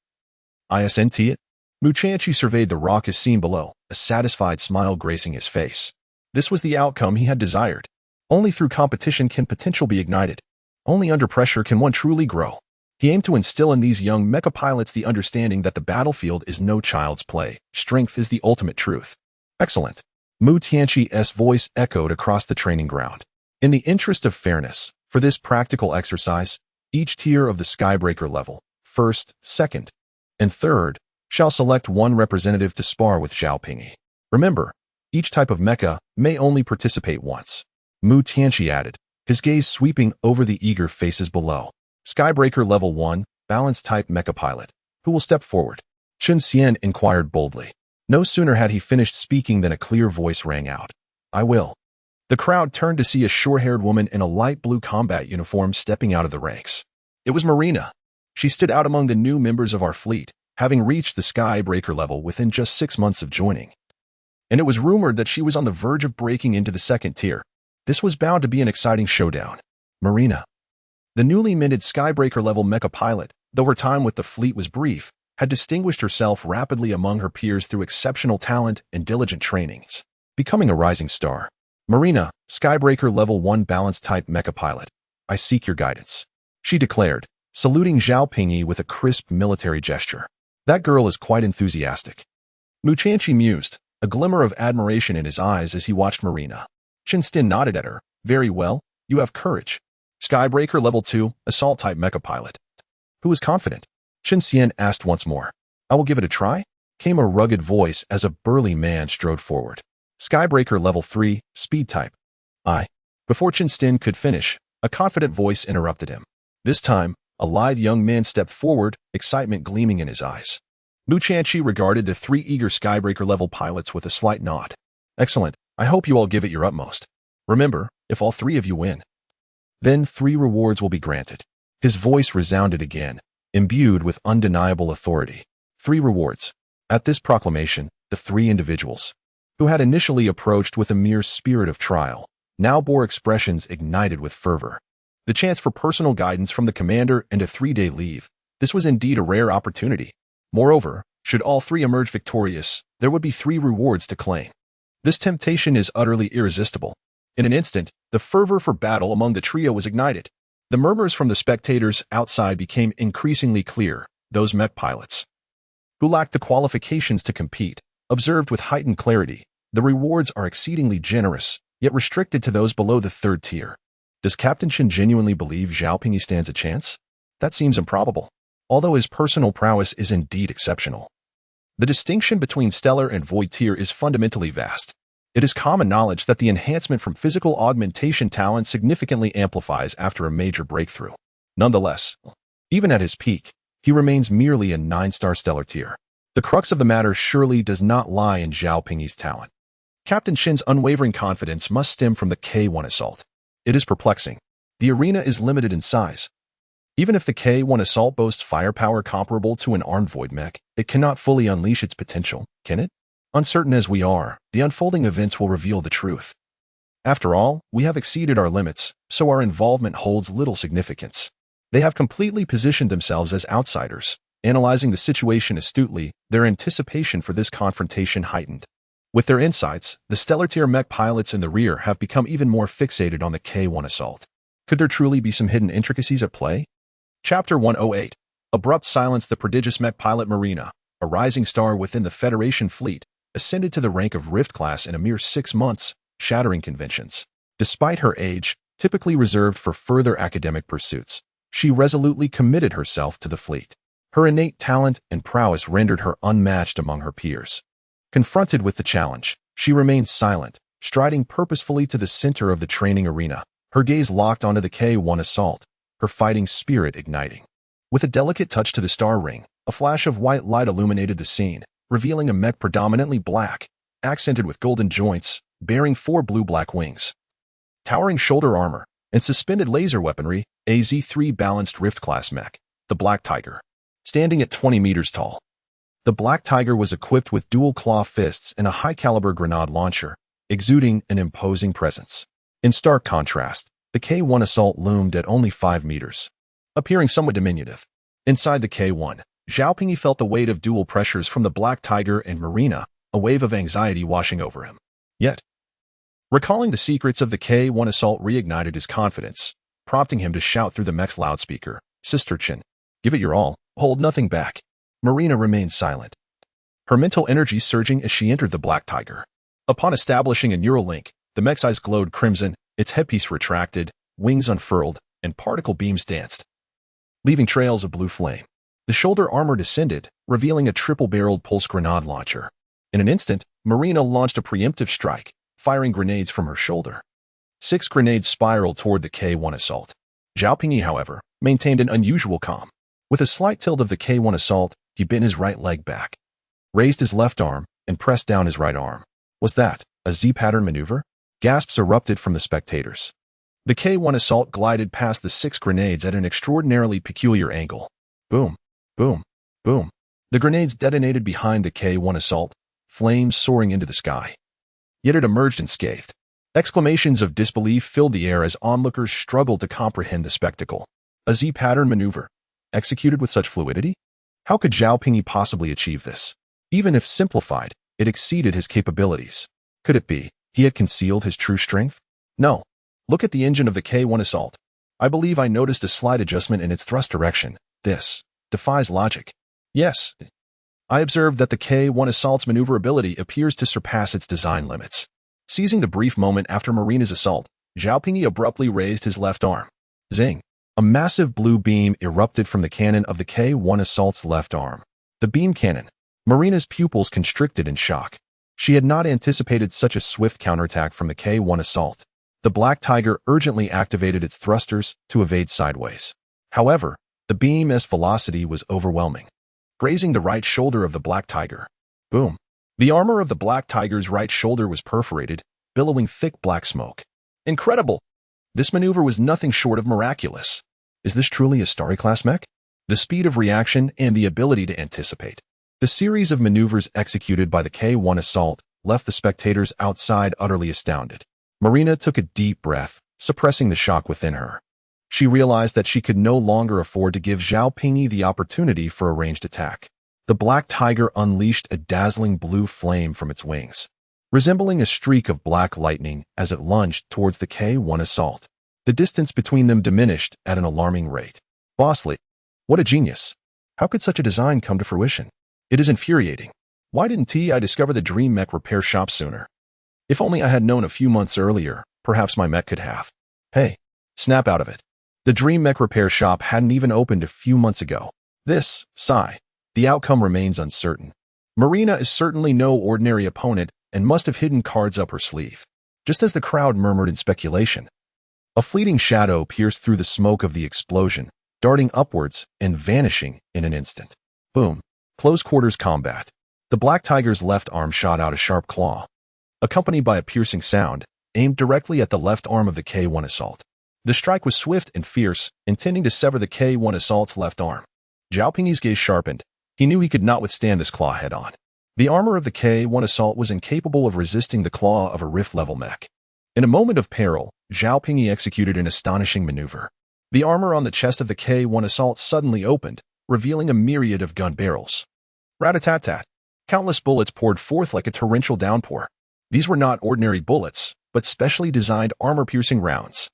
Isn't it? Mu Tianqi surveyed the raucous scene below, a satisfied smile gracing his face. This was the outcome he had desired. Only through competition can potential be ignited. Only under pressure can one truly grow. He aimed to instill in these young mecha pilots the understanding that the battlefield is no child's play. Strength is the ultimate truth. Excellent. Mu Tianqi's voice echoed across the training ground. In the interest of fairness, for this practical exercise, each tier of the Skybreaker level, 1st, 2nd, and 3rd, shall select one representative to spar with Zhao Pingyi. Remember, each type of mecha may only participate once. Mu Tianqi added, his gaze sweeping over the eager faces below. Skybreaker Level 1, Balance Type Mecha Pilot. Who will step forward? Chen Xian inquired boldly. No sooner had he finished speaking than a clear voice rang out. I will. The crowd turned to see a short-haired woman in a light blue combat uniform stepping out of the ranks. It was Marina. She stood out among the new members of our fleet, having reached the Skybreaker level within just 6 months of joining. And it was rumored that she was on the verge of breaking into the second tier. This was bound to be an exciting showdown. Marina, the newly minted Skybreaker level mecha pilot, though her time with the fleet was brief, had distinguished herself rapidly among her peers through exceptional talent and diligent trainings, becoming a rising star. Marina, Skybreaker level 1 balanced type mecha pilot. I seek your guidance, she declared, saluting Zhao Pingyi with a crisp military gesture. That girl is quite enthusiastic. Mu Chanqi mused, a glimmer of admiration in his eyes as he watched Marina. Chen Stin nodded at her. Very well, you have courage. Skybreaker level 2, assault type mecha pilot. Who is confident? Chen Xian asked once more. I will give it a try, came a rugged voice as a burly man strode forward. Skybreaker level 3, speed type. I. Before Chen Stin could finish, a confident voice interrupted him. This time, a lithe young man stepped forward, excitement gleaming in his eyes. Mu Chanqi regarded the 3 eager Skybreaker level pilots with a slight nod. Excellent. I hope you all give it your utmost. Remember, if all 3 of you win, then 3 rewards will be granted. His voice resounded again, imbued with undeniable authority. 3 rewards. At this proclamation, the 3 individuals, who had initially approached with a mere spirit of trial, now bore expressions ignited with fervor. The chance for personal guidance from the commander and a 3-day leave. This was indeed a rare opportunity. Moreover, should all 3 emerge victorious, there would be 3 rewards to claim. This temptation is utterly irresistible. In an instant, the fervor for battle among the trio was ignited. The murmurs from the spectators outside became increasingly clear. Those Mech pilots, who lacked the qualifications to compete, observed with heightened clarity. The rewards are exceedingly generous, yet restricted to those below the 3rd tier. Does Captain Chen genuinely believe Zhao Pingyi stands a chance? That seems improbable, although his personal prowess is indeed exceptional. The distinction between stellar and void tier is fundamentally vast. It is common knowledge that the enhancement from physical augmentation talent significantly amplifies after a major breakthrough. Nonetheless, even at his peak, he remains merely a 9-star stellar tier. The crux of the matter surely does not lie in Zhao Pingyi's talent. Captain Shin's unwavering confidence must stem from the K1 assault. It is perplexing. The arena is limited in size. Even if the K1 assault boasts firepower comparable to an armed void mech, it cannot fully unleash its potential, can it? Uncertain as we are, the unfolding events will reveal the truth. After all, we have exceeded our limits, so our involvement holds little significance. They have completely positioned themselves as outsiders. Analyzing the situation astutely, their anticipation for this confrontation heightened. With their insights, the stellar tier mech pilots in the rear have become even more fixated on the K1 assault. Could there truly be some hidden intricacies at play? Chapter 108. Abrupt silence. The prodigious mech pilot Marina, a rising star within the Federation fleet, ascended to the rank of Rift class in a mere 6 months, shattering conventions. Despite her age, typically reserved for further academic pursuits, she resolutely committed herself to the fleet. Her innate talent and prowess rendered her unmatched among her peers. Confronted with the challenge, she remained silent, striding purposefully to the center of the training arena, her gaze locked onto the K1 assault, her fighting spirit igniting. With a delicate touch to the star ring, a flash of white light illuminated the scene, revealing a mech predominantly black, accented with golden joints, bearing 4 blue-black wings. Towering shoulder armor and suspended laser weaponry, a Z3 balanced Rift-class mech, the Black Tiger, standing at 20 meters tall. The Black Tiger was equipped with dual claw fists and a high-caliber grenade launcher, exuding an imposing presence. In stark contrast, the K1 assault loomed at only 5 meters, appearing somewhat diminutive. Inside the K1, Zhao Pingyi felt the weight of dual pressures from the Black Tiger and Marina, a wave of anxiety washing over him. Yet, recalling the secrets of the K1 assault reignited his confidence, prompting him to shout through the mech's loudspeaker, Sister Chen, give it your all, hold nothing back. Marina remained silent, her mental energy surging as she entered the Black Tiger. Upon establishing a neural link, the mech's eyes glowed crimson, its headpiece retracted, wings unfurled, and particle beams danced, leaving trails of blue flame. The shoulder armor descended, revealing a triple-barreled pulse grenade launcher. In an instant, Marina launched a preemptive strike, firing grenades from her shoulder. 6 grenades spiraled toward the K1 assault. Zhao Pingyi, however, maintained an unusual calm. With a slight tilt of the K1 assault, He bent his right leg back, raised his left arm, and pressed down his right arm. Was that a Z-pattern maneuver? Gasps erupted from the spectators. The K-1 assault glided past the 6 grenades at an extraordinarily peculiar angle. Boom, boom, boom. The grenades detonated behind the K-1 assault, flames soaring into the sky. Yet it emerged unscathed. Exclamations of disbelief filled the air as onlookers struggled to comprehend the spectacle. A Z-pattern maneuver, executed with such fluidity? How could Zhao Pingyi possibly achieve this? Even if simplified, it exceeded his capabilities. Could it be he had concealed his true strength? No. Look at the engine of the K-1 assault. I believe I noticed a slight adjustment in its thrust direction. This defies logic. Yes. I observed that the K-1 assault's maneuverability appears to surpass its design limits. Seizing the brief moment after Marina's assault, Zhao Pingyi abruptly raised his left arm. Zing! A massive blue beam erupted from the cannon of the K-1 assault's left arm. The beam cannon. Marina's pupils constricted in shock. She had not anticipated such a swift counterattack from the K-1 assault. The Black Tiger urgently activated its thrusters to evade sideways. However, the beam's velocity was overwhelming, grazing the right shoulder of the Black Tiger. Boom! The armor of the Black Tiger's right shoulder was perforated, billowing thick black smoke. Incredible! This maneuver was nothing short of miraculous. Is this truly a Starry-class mech? The speed of reaction and the ability to anticipate. The series of maneuvers executed by the K-1 assault left the spectators outside utterly astounded. Marina took a deep breath, suppressing the shock within her. She realized that she could no longer afford to give Zhao Pingyi the opportunity for a ranged attack. The Black Tiger unleashed a dazzling blue flame from its wings, resembling a streak of black lightning as it lunged towards the K-1 assault. The distance between them diminished at an alarming rate. Bossly, what a genius! How could such a design come to fruition? It is infuriating. Why didn't I discover the Dream Mech repair shop sooner? If only I had known a few months earlier, perhaps my mech could have. Hey, snap out of it. The Dream Mech repair shop hadn't even opened a few months ago. This, sigh. The outcome remains uncertain. Marina is certainly no ordinary opponent and must have hidden cards up her sleeve. Just as the crowd murmured in speculation, a fleeting shadow pierced through the smoke of the explosion, darting upwards and vanishing in an instant. Boom. Close quarters combat. The Black Tiger's left arm shot out a sharp claw, accompanied by a piercing sound, aimed directly at the left arm of the K-1 assault. The strike was swift and fierce, intending to sever the K-1 assault's left arm. Zhao Pingyi's gaze sharpened. He knew he could not withstand this claw head-on. The armor of the K-1 assault was incapable of resisting the claw of a rift-level mech. In a moment of peril, Zhao Pingyi executed an astonishing maneuver. The armor on the chest of the K-1 assault suddenly opened, revealing a myriad of gun barrels. Rat-a-tat-tat. Countless bullets poured forth like a torrential downpour. These were not ordinary bullets, but specially designed armor-piercing rounds.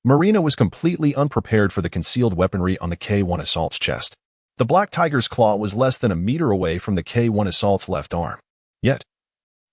Marina was completely unprepared for the concealed weaponry on the K-1 assault's chest. The Black Tiger's claw was less than a meter away from the K-1 assault's left arm. Yet,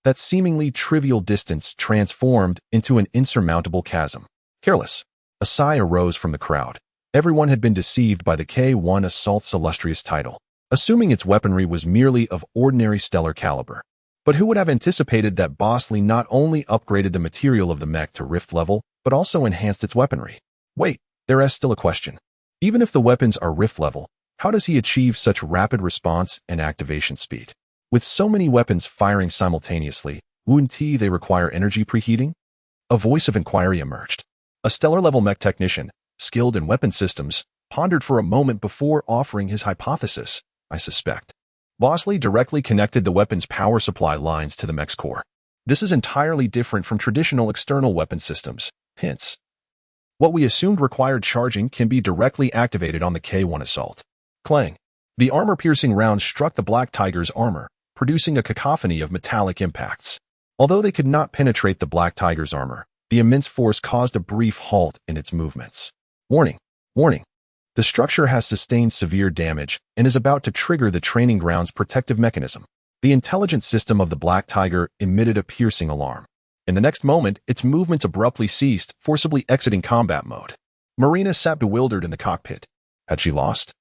that seemingly trivial distance transformed into an insurmountable chasm. Careless. A sigh arose from the crowd. Everyone had been deceived by the K-1 assault's illustrious title, assuming its weaponry was merely of ordinary stellar caliber. But who would have anticipated that Bosley not only upgraded the material of the mech to rift level, but also enhanced its weaponry? Wait, there is still a question. Even if the weapons are rift level, how does he achieve such rapid response and activation speed? With so many weapons firing simultaneously, wouldn't they require energy preheating? A voice of inquiry emerged. A stellar-level mech technician, skilled in weapon systems, pondered for a moment before offering his hypothesis. I suspect. Bosley directly connected the weapon's power supply lines to the mech's core. This is entirely different from traditional external weapon systems. Hence, what we assumed required charging can be directly activated on the K-1 assault. Clang. The armor-piercing round struck the Black Tiger's armor, producing a cacophony of metallic impacts. Although they could not penetrate the Black Tiger's armor, the immense force caused a brief halt in its movements. Warning. Warning. The structure has sustained severe damage and is about to trigger the training ground's protective mechanism. The intelligence system of the Black Tiger emitted a piercing alarm. In the next moment, its movements abruptly ceased, forcibly exiting combat mode. Marina sat bewildered in the cockpit. Had she lost?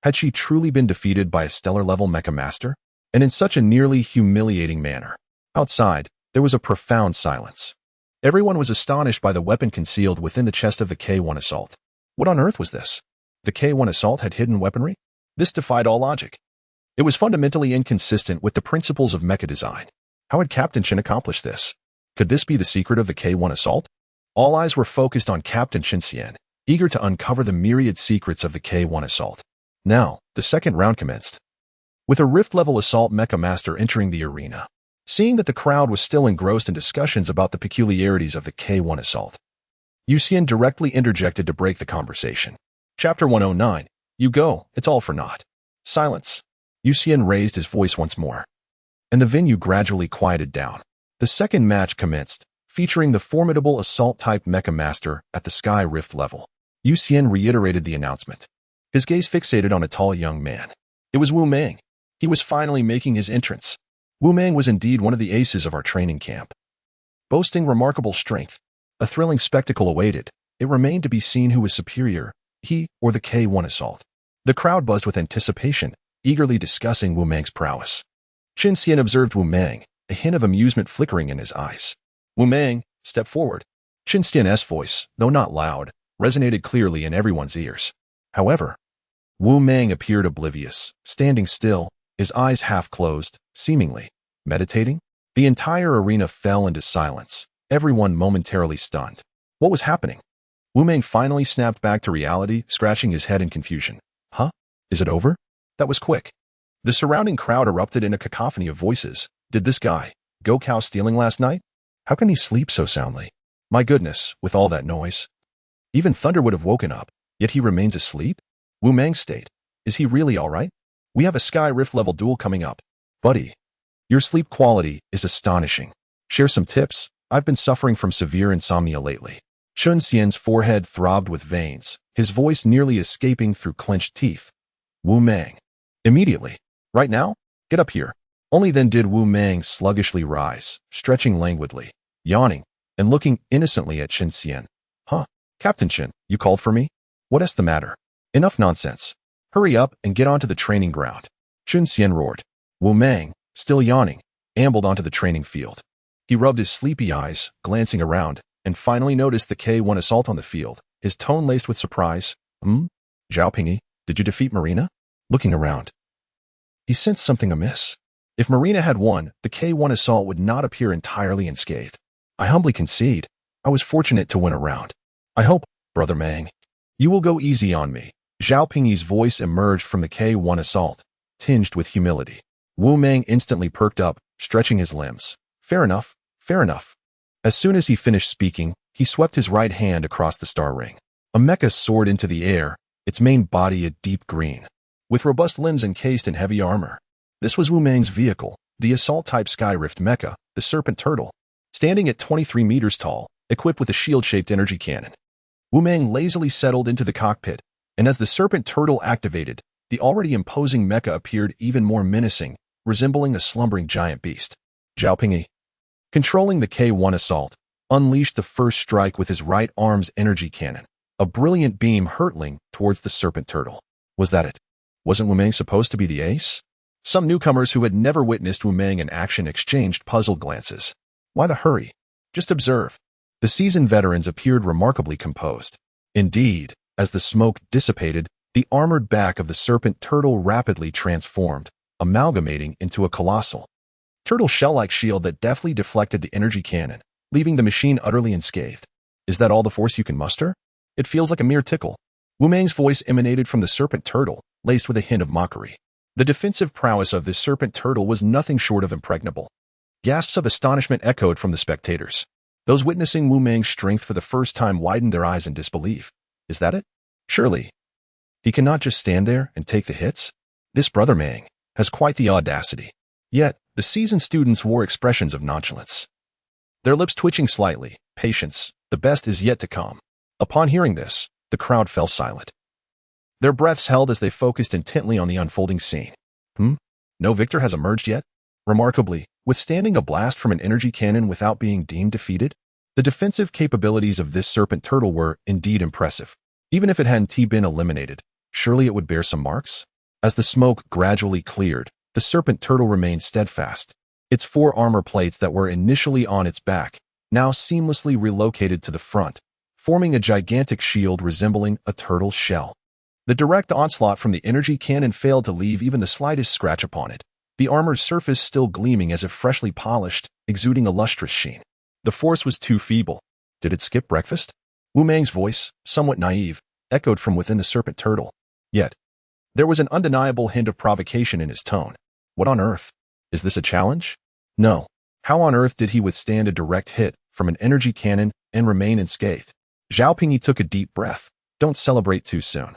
Had she truly been defeated by a stellar-level mecha master? And in such a nearly humiliating manner. Outside, there was a profound silence. Everyone was astonished by the weapon concealed within the chest of the K-1 assault. What on earth was this? The K-1 assault had hidden weaponry? This defied all logic. It was fundamentally inconsistent with the principles of mecha design. How had Captain Shin accomplished this? Could this be the secret of the K1 assault? All eyes were focused on Captain Shin, eager to uncover the myriad secrets of the K1 assault. Now, the second round commenced, with a rift-level assault mecha master entering the arena. Seeing that the crowd was still engrossed in discussions about the peculiarities of the K1 assault, Yuxian directly interjected to break the conversation. Chapter 109. You go, it's all for naught. Silence. Yuxian raised his voice once more, and the venue gradually quieted down. The second match commenced, featuring the formidable assault-type mecha master at the Sky Rift level. Yuxian reiterated the announcement, his gaze fixated on a tall young man. It was Wu Meng. He was finally making his entrance. Wu Meng was indeed one of the aces of our training camp. Boasting remarkable strength, a thrilling spectacle awaited. It remained to be seen who was superior, he or the K1 assault. The crowd buzzed with anticipation, eagerly discussing Wu Meng's prowess. Qin Xian observed Wu Meng, a hint of amusement flickering in his eyes. Wu Meng, step forward. Qin Xian's voice, though not loud, resonated clearly in everyone's ears. However, Wu Meng appeared oblivious, standing still, his eyes half closed, seemingly meditating. The entire arena fell into silence, everyone momentarily stunned. What was happening? Wu Meng finally snapped back to reality, scratching his head in confusion. Huh? Is it over? That was quick. The surrounding crowd erupted in a cacophony of voices. Did this guy go cow stealing last night? How can he sleep so soundly? My goodness, with all that noise. Even thunder would have woken up, yet he remains asleep? Wu Meng state. Is he really all right? We have a Sky Rift level duel coming up. Buddy, your sleep quality is astonishing. Share some tips. I've been suffering from severe insomnia lately. Chun Xian's forehead throbbed with veins, his voice nearly escaping through clenched teeth. Wu Meng. Immediately. Right now? Get up here. Only then did Wu Meng sluggishly rise, stretching languidly, yawning, and looking innocently at Qin Xian. Huh? Captain Qin, you called for me? What's the matter? Enough nonsense. Hurry up and get onto the training ground. Qin Xian roared. Wu Meng, still yawning, ambled onto the training field. He rubbed his sleepy eyes, glancing around, and finally noticed the K1 assault on the field, his tone laced with surprise. Zhao Pingy, did you defeat Marina? Looking around, he sensed something amiss. If Marina had won, the K1 assault would not appear entirely unscathed. I humbly concede, I was fortunate to win a round. I hope, Brother Meng, you will go easy on me. Zhao Pingy's voice emerged from the K1 assault, tinged with humility. Wu Meng instantly perked up, stretching his limbs. Fair enough, fair enough. As soon as he finished speaking, he swept his right hand across the star ring. A mecha soared into the air, its main body a deep green, with robust limbs encased in heavy armor. This was Wu Meng's vehicle, the assault-type Skyrift mecha, the Serpent Turtle, standing at 23 meters tall, equipped with a shield-shaped energy cannon. Wu Meng lazily settled into the cockpit, and as the Serpent Turtle activated, the already imposing mecha appeared even more menacing, resembling a slumbering giant beast. Zhao Pingy, controlling the K1 assault, unleashed the first strike with his right arm's energy cannon, a brilliant beam hurtling towards the Serpent Turtle. Was that it? Wasn't Wu Meng supposed to be the ace? Some newcomers who had never witnessed Wu Meng in action exchanged puzzled glances. Why the hurry? Just observe. The seasoned veterans appeared remarkably composed. Indeed, as the smoke dissipated, the armored back of the Serpent Turtle rapidly transformed, amalgamating into a colossal, turtle shell-like shield that deftly deflected the energy cannon, leaving the machine utterly unscathed. Is that all the force you can muster? It feels like a mere tickle. Wu Meng's voice emanated from the Serpent Turtle, laced with a hint of mockery. The defensive prowess of this Serpent Turtle was nothing short of impregnable. Gasps of astonishment echoed from the spectators. Those witnessing Wu Meng's strength for the first time widened their eyes in disbelief. Is that it? Surely. He cannot just stand there and take the hits? This Brother Meng has quite the audacity. Yet, the seasoned students wore expressions of nonchalance, their lips twitching slightly. Patience, the best is yet to come. Upon hearing this, the crowd fell silent, their breaths held as they focused intently on the unfolding scene. No victor has emerged yet? Remarkably, withstanding a blast from an energy cannon without being deemed defeated, the defensive capabilities of this Serpent Turtle were indeed impressive. Even if it hadn't been eliminated, surely it would bear some marks? As the smoke gradually cleared, the Serpent Turtle remained steadfast. Its four armor plates that were initially on its back, now seamlessly relocated to the front, forming a gigantic shield resembling a turtle's shell. The direct onslaught from the energy cannon failed to leave even the slightest scratch upon it, the armor's surface still gleaming as if freshly polished, exuding a lustrous sheen. The force was too feeble. Did it skip breakfast? Wu Mang's voice, somewhat naive, echoed from within the serpent turtle. Yet, there was an undeniable hint of provocation in his tone. What on earth? Is this a challenge? No. How on earth did he withstand a direct hit from an energy cannon and remain unscathed? Zhao Pingyi took a deep breath. Don't celebrate too soon.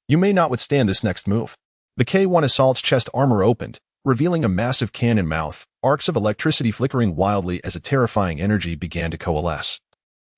You may not withstand this next move. The K1 Assault's chest armor opened, revealing a massive cannon mouth, arcs of electricity flickering wildly as a terrifying energy began to coalesce.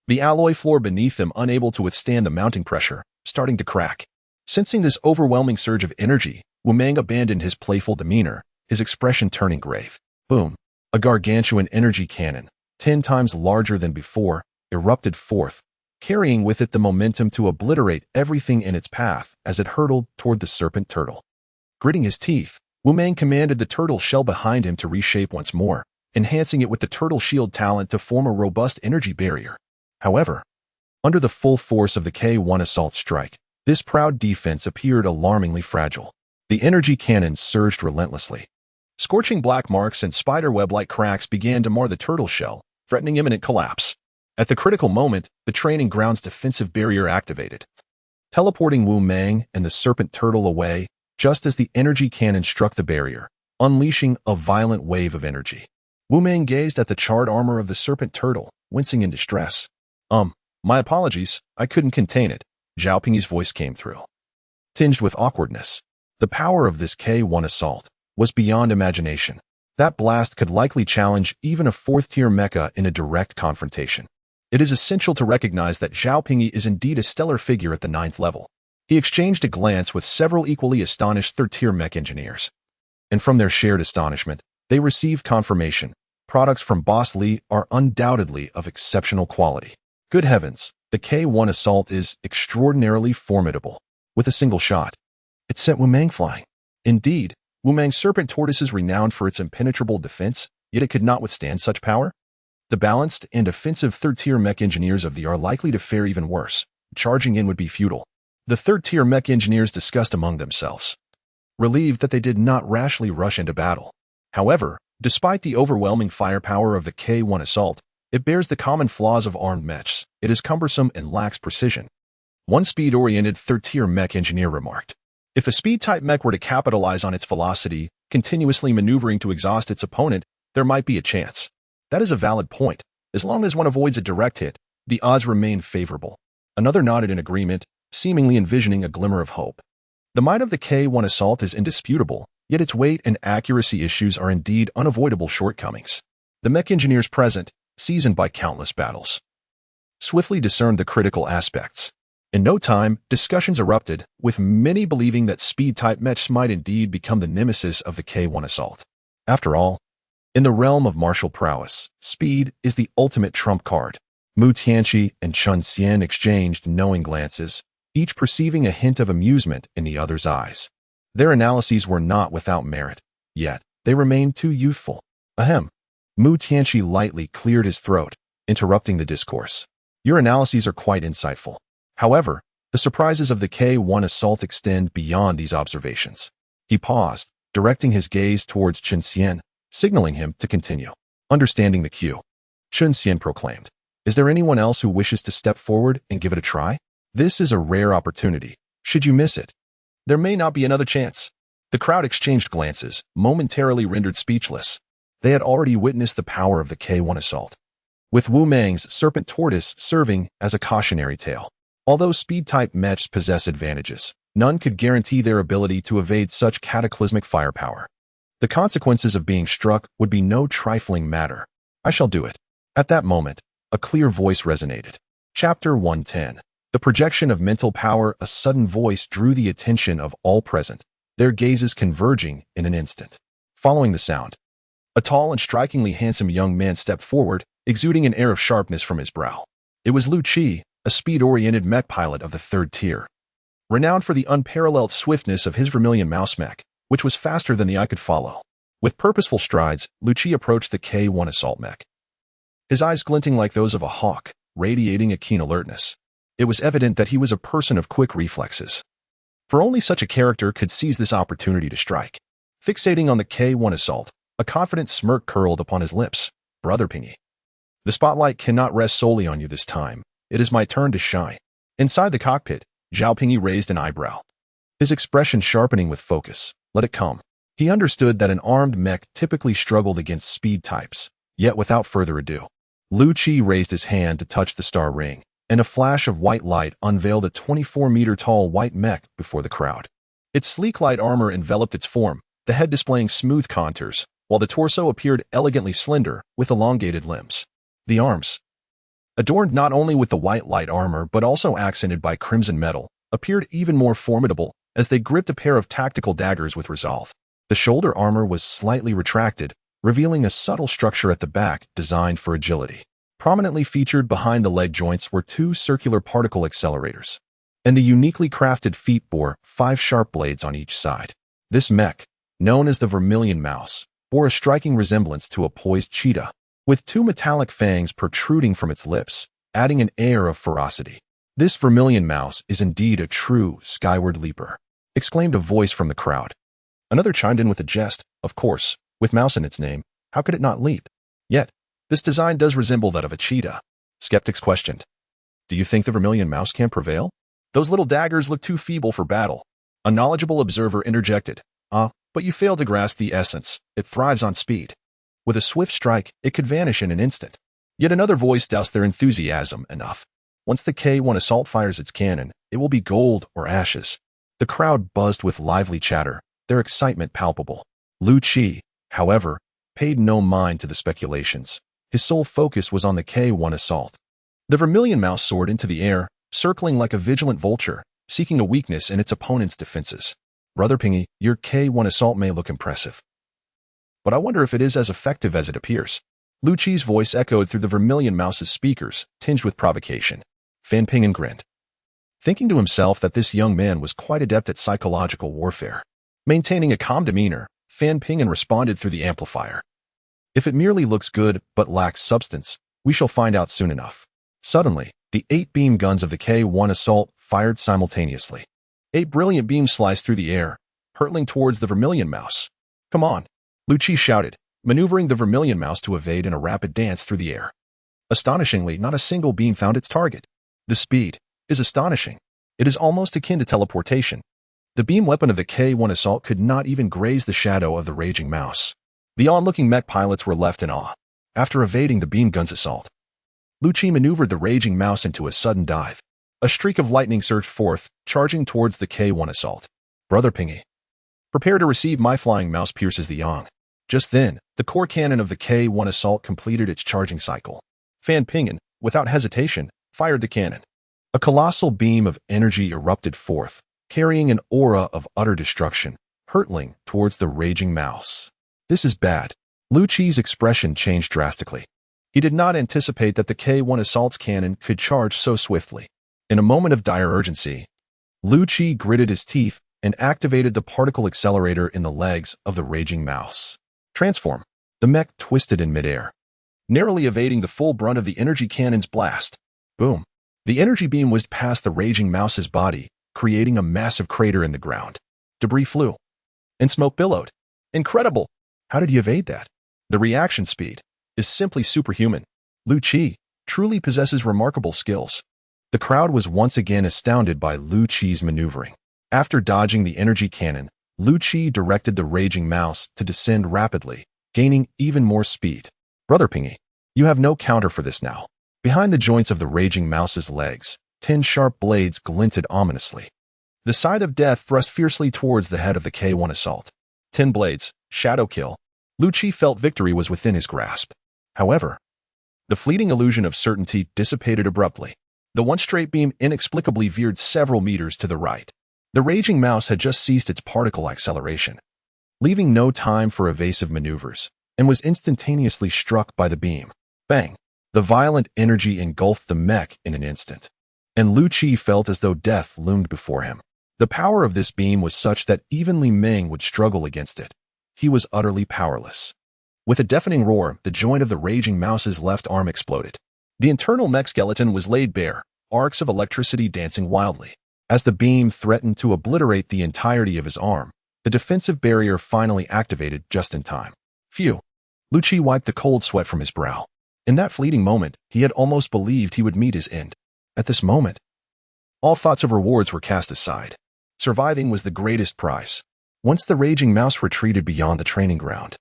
The alloy floor beneath them, unable to withstand the mounting pressure, starting to crack. Sensing this overwhelming surge of energy, Wu Mang abandoned his playful demeanor, his expression turning grave. Boom! A gargantuan energy cannon, 10 times larger than before, erupted forth, carrying with it the momentum to obliterate everything in its path as it hurtled toward the serpent turtle. Gritting his teeth, Wu Mang commanded the turtle shell behind him to reshape once more, enhancing it with the turtle shield talent to form a robust energy barrier. However, under the full force of the K1 assault strike, this proud defense appeared alarmingly fragile. The energy cannons surged relentlessly. Scorching black marks and spiderweb-like cracks began to mar the turtle shell, threatening imminent collapse. At the critical moment, the training ground's defensive barrier activated, teleporting Wu Mang and the serpent turtle away just as the energy cannon struck the barrier, unleashing a violent wave of energy. Wu Mang gazed at the charred armor of the serpent turtle, wincing in distress. My apologies, I couldn't contain it. Zhao Pingyi's voice came through, tinged with awkwardness. The power of this K1 assault was beyond imagination. That blast could likely challenge even a 4th-tier mecha in a direct confrontation. It is essential to recognize that Zhao Pingyi is indeed a stellar figure at the 9th level. He exchanged a glance with several equally astonished 3rd-tier mech engineers. And from their shared astonishment, they received confirmation. Products from Boss Lee are undoubtedly of exceptional quality. Good heavens, the K1 assault is extraordinarily formidable. With a single shot, it sent Wu Mang flying. Indeed, Wu Mang's serpent tortoise is renowned for its impenetrable defense, yet it could not withstand such power. The balanced and offensive 3rd-tier mech engineers of the are likely to fare even worse. Charging in would be futile. The 3rd-tier mech engineers discussed among themselves, relieved that they did not rashly rush into battle. However, despite the overwhelming firepower of the K1 assault, it bears the common flaws of armed mechs. It is cumbersome and lacks precision. One speed-oriented 3rd-tier mech engineer remarked, if a speed-type mech were to capitalize on its velocity, continuously maneuvering to exhaust its opponent, there might be a chance. That is a valid point. As long as one avoids a direct hit, the odds remain favorable. Another nodded in agreement, seemingly envisioning a glimmer of hope. The might of the K1 assault is indisputable, yet its weight and accuracy issues are indeed unavoidable shortcomings. The mech engineers present, seasoned by countless battles, swiftly discerned the critical aspects. In no time, discussions erupted, with many believing that speed-type mechs might indeed become the nemesis of the K1 assault. After all, in the realm of martial prowess, speed is the ultimate trump card. Mu Tianqi and Chun Xian exchanged knowing glances, each perceiving a hint of amusement in the other's eyes. Their analyses were not without merit, yet they remained too youthful. Ahem. Mu Tianqi lightly cleared his throat, interrupting the discourse. Your analyses are quite insightful. However, the surprises of the K1 assault extend beyond these observations. He paused, directing his gaze towards Chun Xian, signaling him to continue. Understanding the cue, Chun Xian proclaimed, is there anyone else who wishes to step forward and give it a try? This is a rare opportunity. Should you miss it, there may not be another chance. The crowd exchanged glances, momentarily rendered speechless. They had already witnessed the power of the K1 assault, with Wu Mang's serpent tortoise serving as a cautionary tale. Although speed-type mechs possess advantages, none could guarantee their ability to evade such cataclysmic firepower. The consequences of being struck would be no trifling matter. I shall do it. At that moment, a clear voice resonated. Chapter 110. The projection of mental power. A sudden voice drew the attention of all present, their gazes converging in an instant. Following the sound, a tall and strikingly handsome young man stepped forward, exuding an air of sharpness from his brow. It was Lu Qi, a speed-oriented mech pilot of the 3rd tier, renowned for the unparalleled swiftness of his vermilion mouse mech, which was faster than the eye could follow. With purposeful strides, Lu Qi approached the K1 assault mech, his eyes glinting like those of a hawk, radiating a keen alertness. It was evident that he was a person of quick reflexes. For only such a character could seize this opportunity to strike. Fixating on the K1 assault, a confident smirk curled upon his lips. Brother Pingy. The spotlight cannot rest solely on you this time. It is my turn to shine. Inside the cockpit, Zhao Pingy raised an eyebrow. His expression sharpening with focus. Let it come. He understood that an armed mech typically struggled against speed types. Yet without further ado, Lu Qi raised his hand to touch the star ring, and a flash of white light unveiled a 24-meter-tall white mech before the crowd. Its sleek light armor enveloped its form, the head displaying smooth contours, while the torso appeared elegantly slender with elongated limbs. The arms, adorned not only with the white light armor but also accented by crimson metal, appeared even more formidable as they gripped a pair of tactical daggers with resolve. The shoulder armor was slightly retracted, revealing a subtle structure at the back designed for agility. Prominently featured behind the leg joints were two circular particle accelerators, and the uniquely crafted feet bore 5 sharp blades on each side. This mech, known as the Vermilion Mouse, bore a striking resemblance to a poised cheetah, with 2 metallic fangs protruding from its lips, adding an air of ferocity. This Vermilion Mouse is indeed a true skyward leaper, exclaimed a voice from the crowd. Another chimed in with a jest. Of course, with mouse in its name, how could it not leap? Yet, this design does resemble that of a cheetah. Skeptics questioned. Do you think the Vermilion Mouse can prevail? Those little daggers look too feeble for battle. A knowledgeable observer interjected. But you fail to grasp the essence. It thrives on speed. With a swift strike, it could vanish in an instant. Yet another voice doused their enthusiasm enough. Once the K1 assault fires its cannon, it will be gold or ashes. The crowd buzzed with lively chatter, their excitement palpable. Lu Qi, however, paid no mind to the speculations. His sole focus was on the K1 assault. The Vermilion Mouse soared into the air, circling like a vigilant vulture, seeking a weakness in its opponent's defenses. Brother Pingy, your K1 assault may look impressive, but I wonder if it is as effective as it appears. Lu Qi's voice echoed through the Vermilion Mouse's speakers, tinged with provocation. Fan Pingin grinned, thinking to himself that this young man was quite adept at psychological warfare. Maintaining a calm demeanor, Fan Pingin responded through the amplifier. If it merely looks good but lacks substance, we shall find out soon enough. Suddenly, the 8 beam guns of the K1 assault fired simultaneously. 8 brilliant beams sliced through the air, hurtling towards the Vermilion Mouse. Come on, Lu Qi shouted, maneuvering the Vermilion Mouse to evade in a rapid dance through the air. Astonishingly, not a single beam found its target. The speed is astonishing. It is almost akin to teleportation. The beam weapon of the K1 assault could not even graze the shadow of the raging mouse. The onlooking mech pilots were left in awe. After evading the beam gun's assault, Lu Qi maneuvered the raging mouse into a sudden dive. A streak of lightning surged forth, charging towards the K1 assault. Brother Pingy, prepare to receive my flying mouse pierces the yang. Just then, the core cannon of the K1 assault completed its charging cycle. Fan Pingin, without hesitation, fired the cannon. A colossal beam of energy erupted forth, carrying an aura of utter destruction, hurtling towards the raging mouse. This is bad. Lu Qi's expression changed drastically. He did not anticipate that the K1 assault's cannon could charge so swiftly. In a moment of dire urgency, Lu Qi gritted his teeth and activated the particle accelerator in the legs of the raging mouse. Transform. The mech twisted in midair, narrowly evading the full brunt of the energy cannon's blast. Boom. The energy beam whizzed past the raging mouse's body, creating a massive crater in the ground. Debris flew, and smoke billowed. Incredible! How did you evade that? The reaction speed is simply superhuman. Lu Qi truly possesses remarkable skills. The crowd was once again astounded by Lu Qi's maneuvering. After dodging the energy cannon, Lu Qi directed the raging mouse to descend rapidly, gaining even more speed. Brother Pingy, you have no counter for this now. Behind the joints of the raging mouse's legs, 10 sharp blades glinted ominously. The side of death thrust fiercely towards the head of the K1 assault. 10 blades, shadow kill. Lu Qi felt victory was within his grasp. However, the fleeting illusion of certainty dissipated abruptly. The one straight beam inexplicably veered several meters to the right. The raging mouse had just ceased its particle acceleration, leaving no time for evasive maneuvers, and was instantaneously struck by the beam. Bang! The violent energy engulfed the mech in an instant, and Lu Qi felt as though death loomed before him. The power of this beam was such that even Li Ming would struggle against it. He was utterly powerless. With a deafening roar, the joint of the raging mouse's left arm exploded. The internal mech skeleton was laid bare, arcs of electricity dancing wildly. As the beam threatened to obliterate the entirety of his arm, the defensive barrier finally activated just in time. Phew. Lu Qi wiped the cold sweat from his brow. In that fleeting moment, he had almost believed he would meet his end. At this moment, all thoughts of rewards were cast aside. Surviving was the greatest prize. Once the raging mouse retreated beyond the training ground,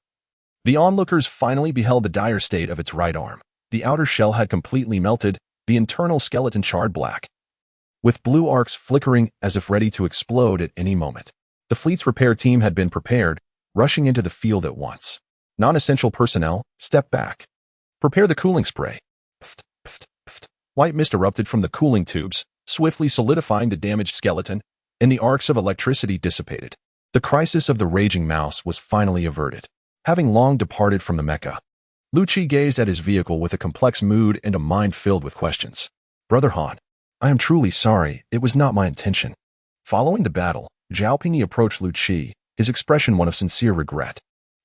the onlookers finally beheld the dire state of its right arm. The outer shell had completely melted, the internal skeleton charred black, with blue arcs flickering as if ready to explode at any moment. The fleet's repair team had been prepared, rushing into the field at once. Non-essential personnel, step back. Prepare the cooling spray. Pft, pft, pft. White mist erupted from the cooling tubes, swiftly solidifying the damaged skeleton, and the arcs of electricity dissipated. The crisis of the raging mouse was finally averted. Having long departed from the Mecha, Lu Qi gazed at his vehicle with a complex mood and a mind filled with questions. Brother Han, I am truly sorry, it was not my intention. Following the battle, Zhao Pingyi approached Lu Qi, his expression one of sincere regret.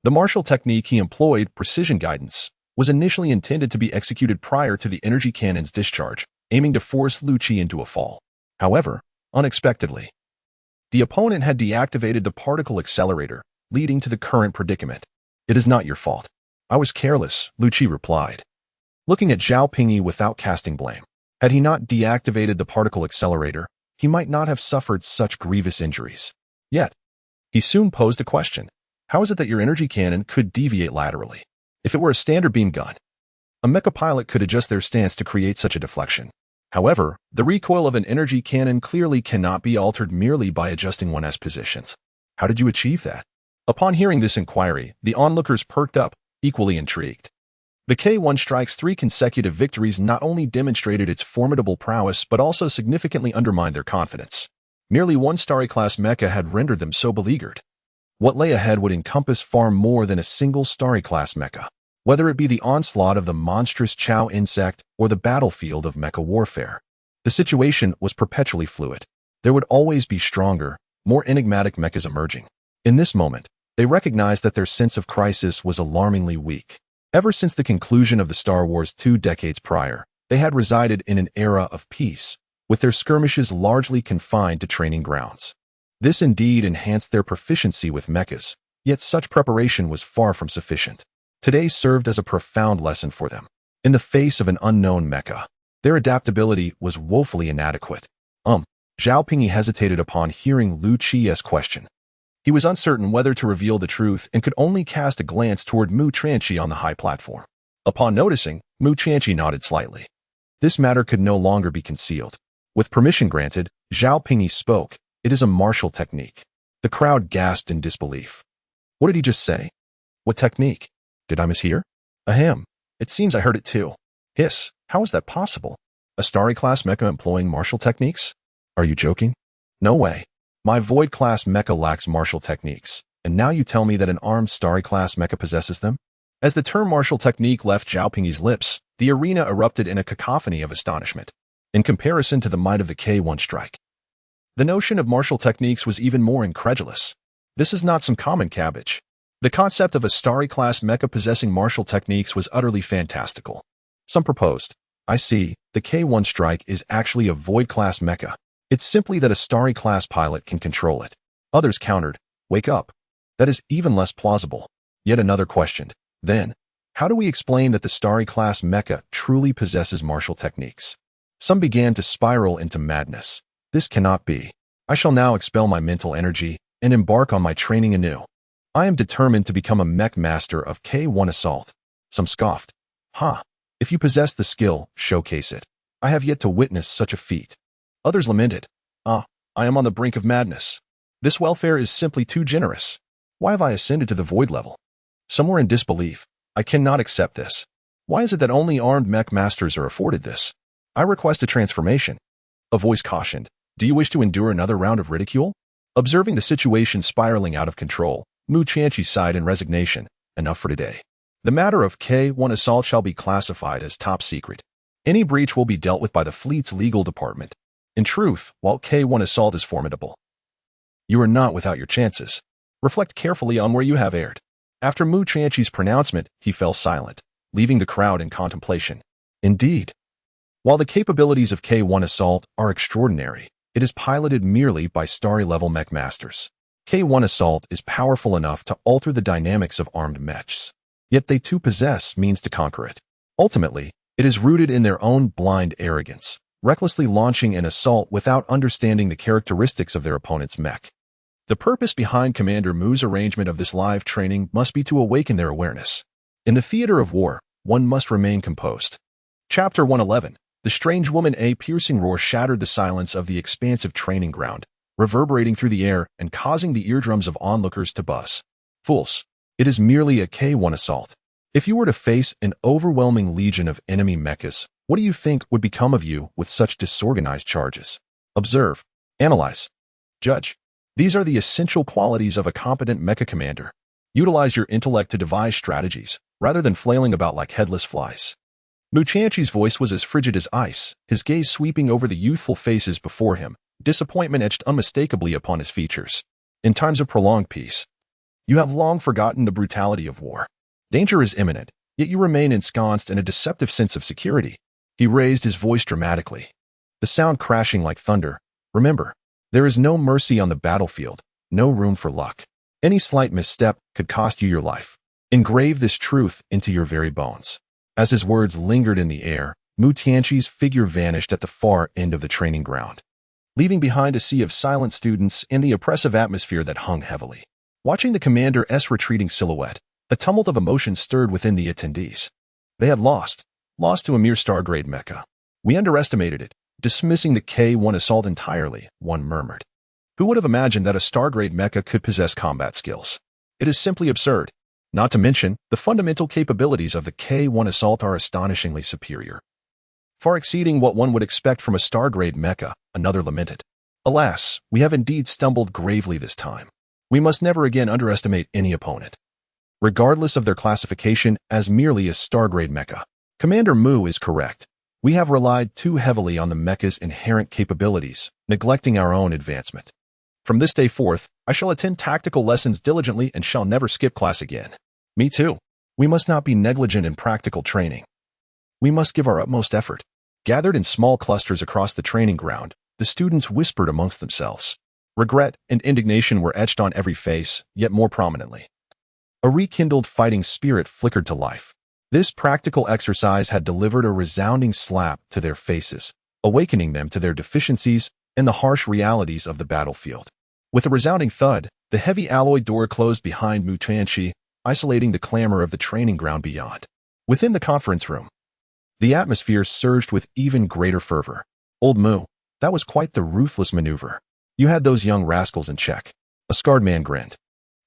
The martial technique he employed, precision guidance, was initially intended to be executed prior to the energy cannon's discharge, aiming to force Lu Qi into a fall. However, unexpectedly, the opponent had deactivated the particle accelerator, leading to the current predicament. It is not your fault. I was careless, Lu Qi replied, looking at Zhao Pingyi without casting blame. Had he not deactivated the particle accelerator, he might not have suffered such grievous injuries. Yet, he soon posed a question. How is it that your energy cannon could deviate laterally? If it were a standard beam gun, a mecha pilot could adjust their stance to create such a deflection. However, the recoil of an energy cannon clearly cannot be altered merely by adjusting one's positions. How did you achieve that? Upon hearing this inquiry, the onlookers perked up, equally intrigued. The K-1 Strike's 3 consecutive victories not only demonstrated its formidable prowess but also significantly undermined their confidence. Merely one Starry-class mecha had rendered them so beleaguered. What lay ahead would encompass far more than a single Starry-class mecha. Whether it be the onslaught of the monstrous Chow insect or the battlefield of mecha warfare, the situation was perpetually fluid. There would always be stronger, more enigmatic mechas emerging. In this moment, they recognized that their sense of crisis was alarmingly weak. Ever since the conclusion of the Star Wars 2 decades prior, they had resided in an era of peace, with their skirmishes largely confined to training grounds. This indeed enhanced their proficiency with mechas, yet such preparation was far from sufficient. Today served as a profound lesson for them. In the face of an unknown mecha, their adaptability was woefully inadequate. Zhao Pingyi hesitated upon hearing Lu Qi's question. He was uncertain whether to reveal the truth and could only cast a glance toward Mu Tianqi on the high platform. Upon noticing, Mu Tianqi nodded slightly. This matter could no longer be concealed. With permission granted, Zhao Pingyi spoke. It is a martial technique. The crowd gasped in disbelief. What did he just say? What technique? Did I mishear? Ahem. It seems I heard it too. Hiss. How is that possible? A Starry-class mecha employing martial techniques? Are you joking? No way. My Void-class mecha lacks martial techniques, and now you tell me that an armed Starry-class mecha possesses them? As the term martial technique left Zhao Pingyi's lips, the arena erupted in a cacophony of astonishment. In comparison to the might of the K-1 strike, the notion of martial techniques was even more incredulous. This is not some common cabbage. The concept of a Starry-class mecha possessing martial techniques was utterly fantastical. Some proposed, I see, the K-1 strike is actually a Void-class mecha. It's simply that a Starry-class pilot can control it. Others countered, wake up. That is even less plausible. Yet another questioned, then, how do we explain that the Starry-class mecha truly possesses martial techniques? Some began to spiral into madness. This cannot be. I shall now expel my mental energy and embark on my training anew. I am determined to become a mech master of K-1 assault. Some scoffed. If you possess the skill, showcase it. I have yet to witness such a feat. Others lamented. I am on the brink of madness. This welfare is simply too generous. Why have I ascended to the void level? Some were in disbelief. I cannot accept this. Why is it that only armed mech masters are afforded this? I request a transformation. A voice cautioned. Do you wish to endure another round of ridicule? Observing the situation spiraling out of control, Mu Tianqi sighed in resignation. Enough for today. The matter of K-1 assault shall be classified as top secret. Any breach will be dealt with by the fleet's legal department. In truth, while K-1 assault is formidable, you are not without your chances. Reflect carefully on where you have erred. After Mu Tianqi's pronouncement, he fell silent, leaving the crowd in contemplation. Indeed, while the capabilities of K-1 assault are extraordinary, It is piloted merely by starry-level mech masters. K1 Assault is powerful enough to alter the dynamics of armed mechs, yet they too possess means to conquer it. Ultimately, it is rooted in their own blind arrogance, recklessly launching an assault without understanding the characteristics of their opponent's mech. The purpose behind Commander Mu's arrangement of this live training must be to awaken their awareness. In the theater of war, one must remain composed. Chapter 111. The strange woman. A piercing roar shattered the silence of the expansive training ground, reverberating through the air and causing the eardrums of onlookers to buzz. Fools! It is merely a K1 assault. If you were to face an overwhelming legion of enemy mechas, what do you think would become of you with such disorganized charges? Observe, analyze, judge. These are the essential qualities of a competent mecha commander. Utilize your intellect to devise strategies, rather than flailing about like headless flies. Mu Qianqi's voice was as frigid as ice, his gaze sweeping over the youthful faces before him, disappointment etched unmistakably upon his features. In times of prolonged peace, you have long forgotten the brutality of war. Danger is imminent, yet you remain ensconced in a deceptive sense of security. He raised his voice dramatically, the sound crashing like thunder. Remember, there is no mercy on the battlefield, no room for luck. Any slight misstep could cost you your life. Engrave this truth into your very bones. As his words lingered in the air, Mu Qianqi's figure vanished at the far end of the training ground, leaving behind a sea of silent students and the oppressive atmosphere that hung heavily. Watching the commander's retreating silhouette, a tumult of emotion stirred within the attendees. They had lost to a mere star-grade mecha. We underestimated it, dismissing the K1 assault entirely, one murmured. Who would have imagined that a star-grade mecha could possess combat skills? It is simply absurd. Not to mention, the fundamental capabilities of the K1 assault are astonishingly superior, far exceeding what one would expect from a star-grade mecha, another lamented. Alas, we have indeed stumbled gravely this time. We must never again underestimate any opponent, regardless of their classification as merely a star-grade mecha. Commander Mu is correct. We have relied too heavily on the mecha's inherent capabilities, neglecting our own advancement. From this day forth, I shall attend tactical lessons diligently and shall never skip class again. Me too. We must not be negligent in practical training. We must give our utmost effort. Gathered in small clusters across the training ground, the students whispered amongst themselves. Regret and indignation were etched on every face, yet more prominently. A rekindled fighting spirit flickered to life. This practical exercise had delivered a resounding slap to their faces, awakening them to their deficiencies and the harsh realities of the battlefield. With a resounding thud, the heavy alloy door closed behind Mu Qianqi, isolating the clamor of the training ground beyond. Within the conference room, the atmosphere surged with even greater fervor. Old Mu, that was quite the ruthless maneuver. You had those young rascals in check. A scarred man grinned,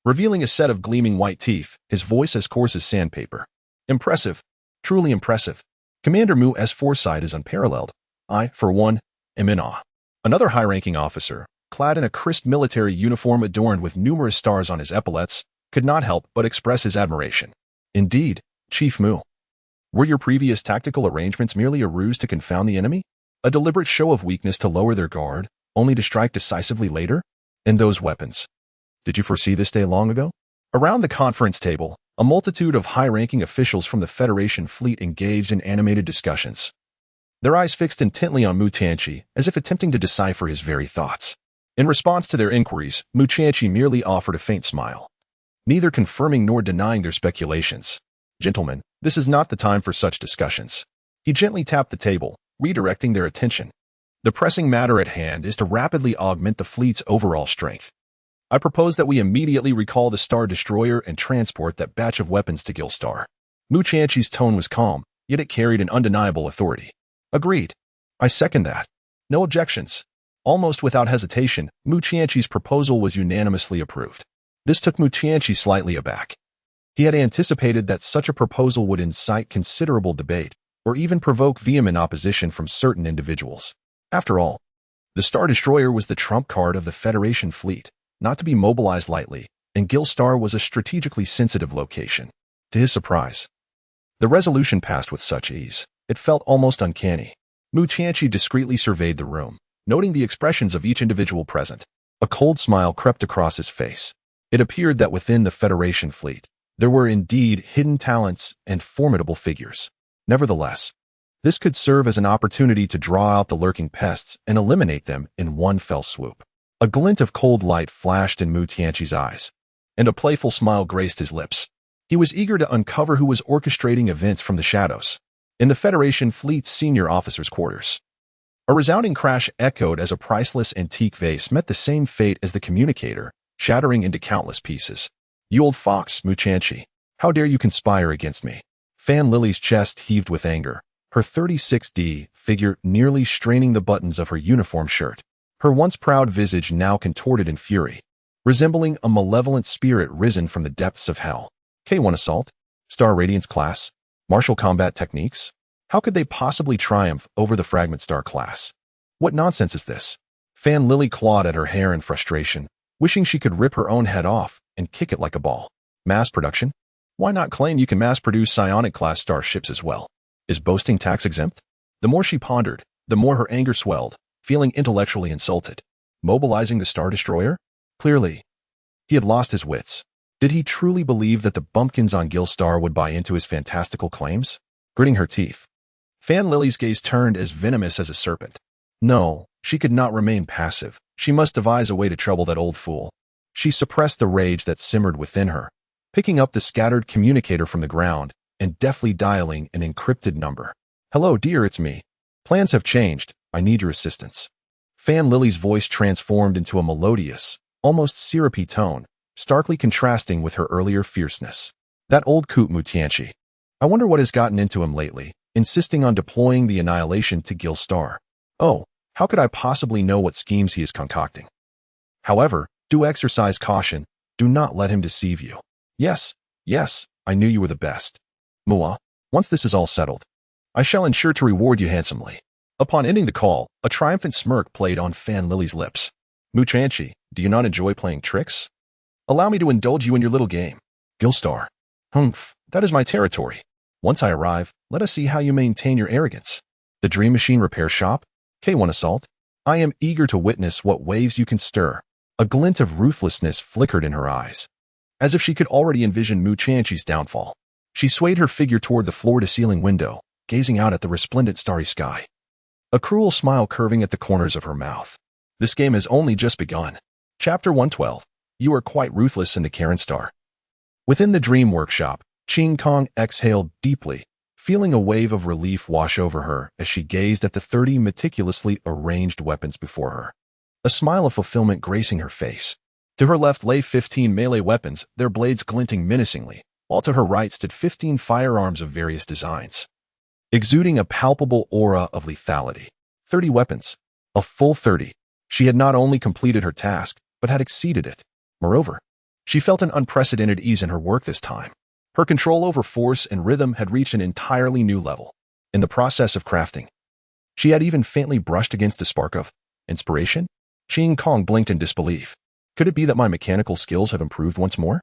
revealing a set of gleaming white teeth, his voice as coarse as sandpaper. Impressive. Truly impressive. Commander Mu's foresight is unparalleled. I, for one, am in awe. Another high-ranking officer, clad in a crisp military uniform adorned with numerous stars on his epaulets, could not help but express his admiration. Indeed, Chief Mu. Were your previous tactical arrangements merely a ruse to confound the enemy? A deliberate show of weakness to lower their guard, only to strike decisively later? And those weapons. Did you foresee this day long ago? Around the conference table, a multitude of high-ranking officials from the Federation fleet engaged in animated discussions, their eyes fixed intently on Mu Qianqi, as if attempting to decipher his very thoughts. In response to their inquiries, Mu Qianqi merely offered a faint smile, neither confirming nor denying their speculations. Gentlemen, this is not the time for such discussions. He gently tapped the table, redirecting their attention. The pressing matter at hand is to rapidly augment the fleet's overall strength. I propose that we immediately recall the Star Destroyer and transport that batch of weapons to Gilstar. Mu Qianqi's tone was calm, yet it carried an undeniable authority. Agreed. I second that. No objections. Almost without hesitation, Mu Qianqi's proposal was unanimously approved. This took Mu Qianqi slightly aback. He had anticipated that such a proposal would incite considerable debate, or even provoke vehement opposition from certain individuals. After all, the Star Destroyer was the trump card of the Federation fleet, not to be mobilized lightly, and Gilstar was a strategically sensitive location. To his surprise, the resolution passed with such ease. It felt almost uncanny. Mu Qianqi discreetly surveyed the room, noting the expressions of each individual present. A cold smile crept across his face. It appeared that within the Federation fleet, there were indeed hidden talents and formidable figures. Nevertheless, This could serve as an opportunity to draw out the lurking pests and eliminate them in one fell swoop. A glint of cold light flashed in Mu Tianqi's eyes, and a playful smile graced his lips. He was eager to uncover who was orchestrating events from the shadows. In the Federation Fleet's senior officers' quarters, a resounding crash echoed as a priceless antique vase met the same fate as the communicator, shattering into countless pieces. "You old fox, Mu Tianqi, how dare you conspire against me?" Fan Lily's chest heaved with anger, her 36D figure nearly straining the buttons of her uniform shirt. Her once proud visage now contorted in fury, resembling a malevolent spirit risen from the depths of hell. K1 Assault? Star Radiance class? Martial combat techniques? How could they possibly triumph over the Fragment Star class? What nonsense is this? Fan Lily clawed at her hair in frustration, wishing she could rip her own head off and kick it like a ball. Mass production? Why not claim you can mass-produce psionic-class starships as well? Is boasting tax-exempt? The more she pondered, the more her anger swelled, feeling intellectually insulted. Mobilizing the Star Destroyer? Clearly, he had lost his wits. Did he truly believe that the bumpkins on Gilstar would buy into his fantastical claims? Gritting her teeth, Fan Lily's gaze turned as venomous as a serpent. No, she could not remain passive. She must devise a way to trouble that old fool. She suppressed the rage that simmered within her, picking up the scattered communicator from the ground and deftly dialing an encrypted number. "Hello, dear, it's me. Plans have changed. I need your assistance." Fan Lily's voice transformed into a melodious, almost syrupy tone, starkly contrasting with her earlier fierceness. "That old coot Mu Tianqi. I wonder what has gotten into him lately, insisting on deploying the Annihilation to Gilstar. Oh, how could I possibly know what schemes he is concocting? However, do exercise caution. Do not let him deceive you. Yes, I knew you were the best. Mua, once this is all settled, I shall ensure to reward you handsomely." Upon ending the call, a triumphant smirk played on Fan Lily's lips. "Mu Tianqi, do you not enjoy playing tricks? Allow me to indulge you in your little game." "Gilstar. Humph, that is my territory. Once I arrive, let us see how you maintain your arrogance." "The Dream Machine Repair Shop? K1 Assault? I am eager to witness what waves you can stir." A glint of ruthlessness flickered in her eyes, as if she could already envision Mu Tianqi's downfall. She swayed her figure toward the floor-to-ceiling window, gazing out at the resplendent starry sky, a cruel smile curving at the corners of her mouth. This game has only just begun. Chapter 112. You are quite ruthless in the Karen Star. Within the Dream Workshop, Qing Kong exhaled deeply, feeling a wave of relief wash over her as she gazed at the 30 meticulously arranged weapons before her, a smile of fulfillment gracing her face. To her left lay 15 melee weapons, their blades glinting menacingly, while to her right stood 15 firearms of various designs, exuding a palpable aura of lethality. 30 weapons. A full 30. She had not only completed her task, but had exceeded it. Moreover, she felt an unprecedented ease in her work this time. Her control over force and rhythm had reached an entirely new level. In the process of crafting, she had even faintly brushed against a spark of inspiration. Qing Kong blinked in disbelief. Could it be that my mechanical skills have improved once more?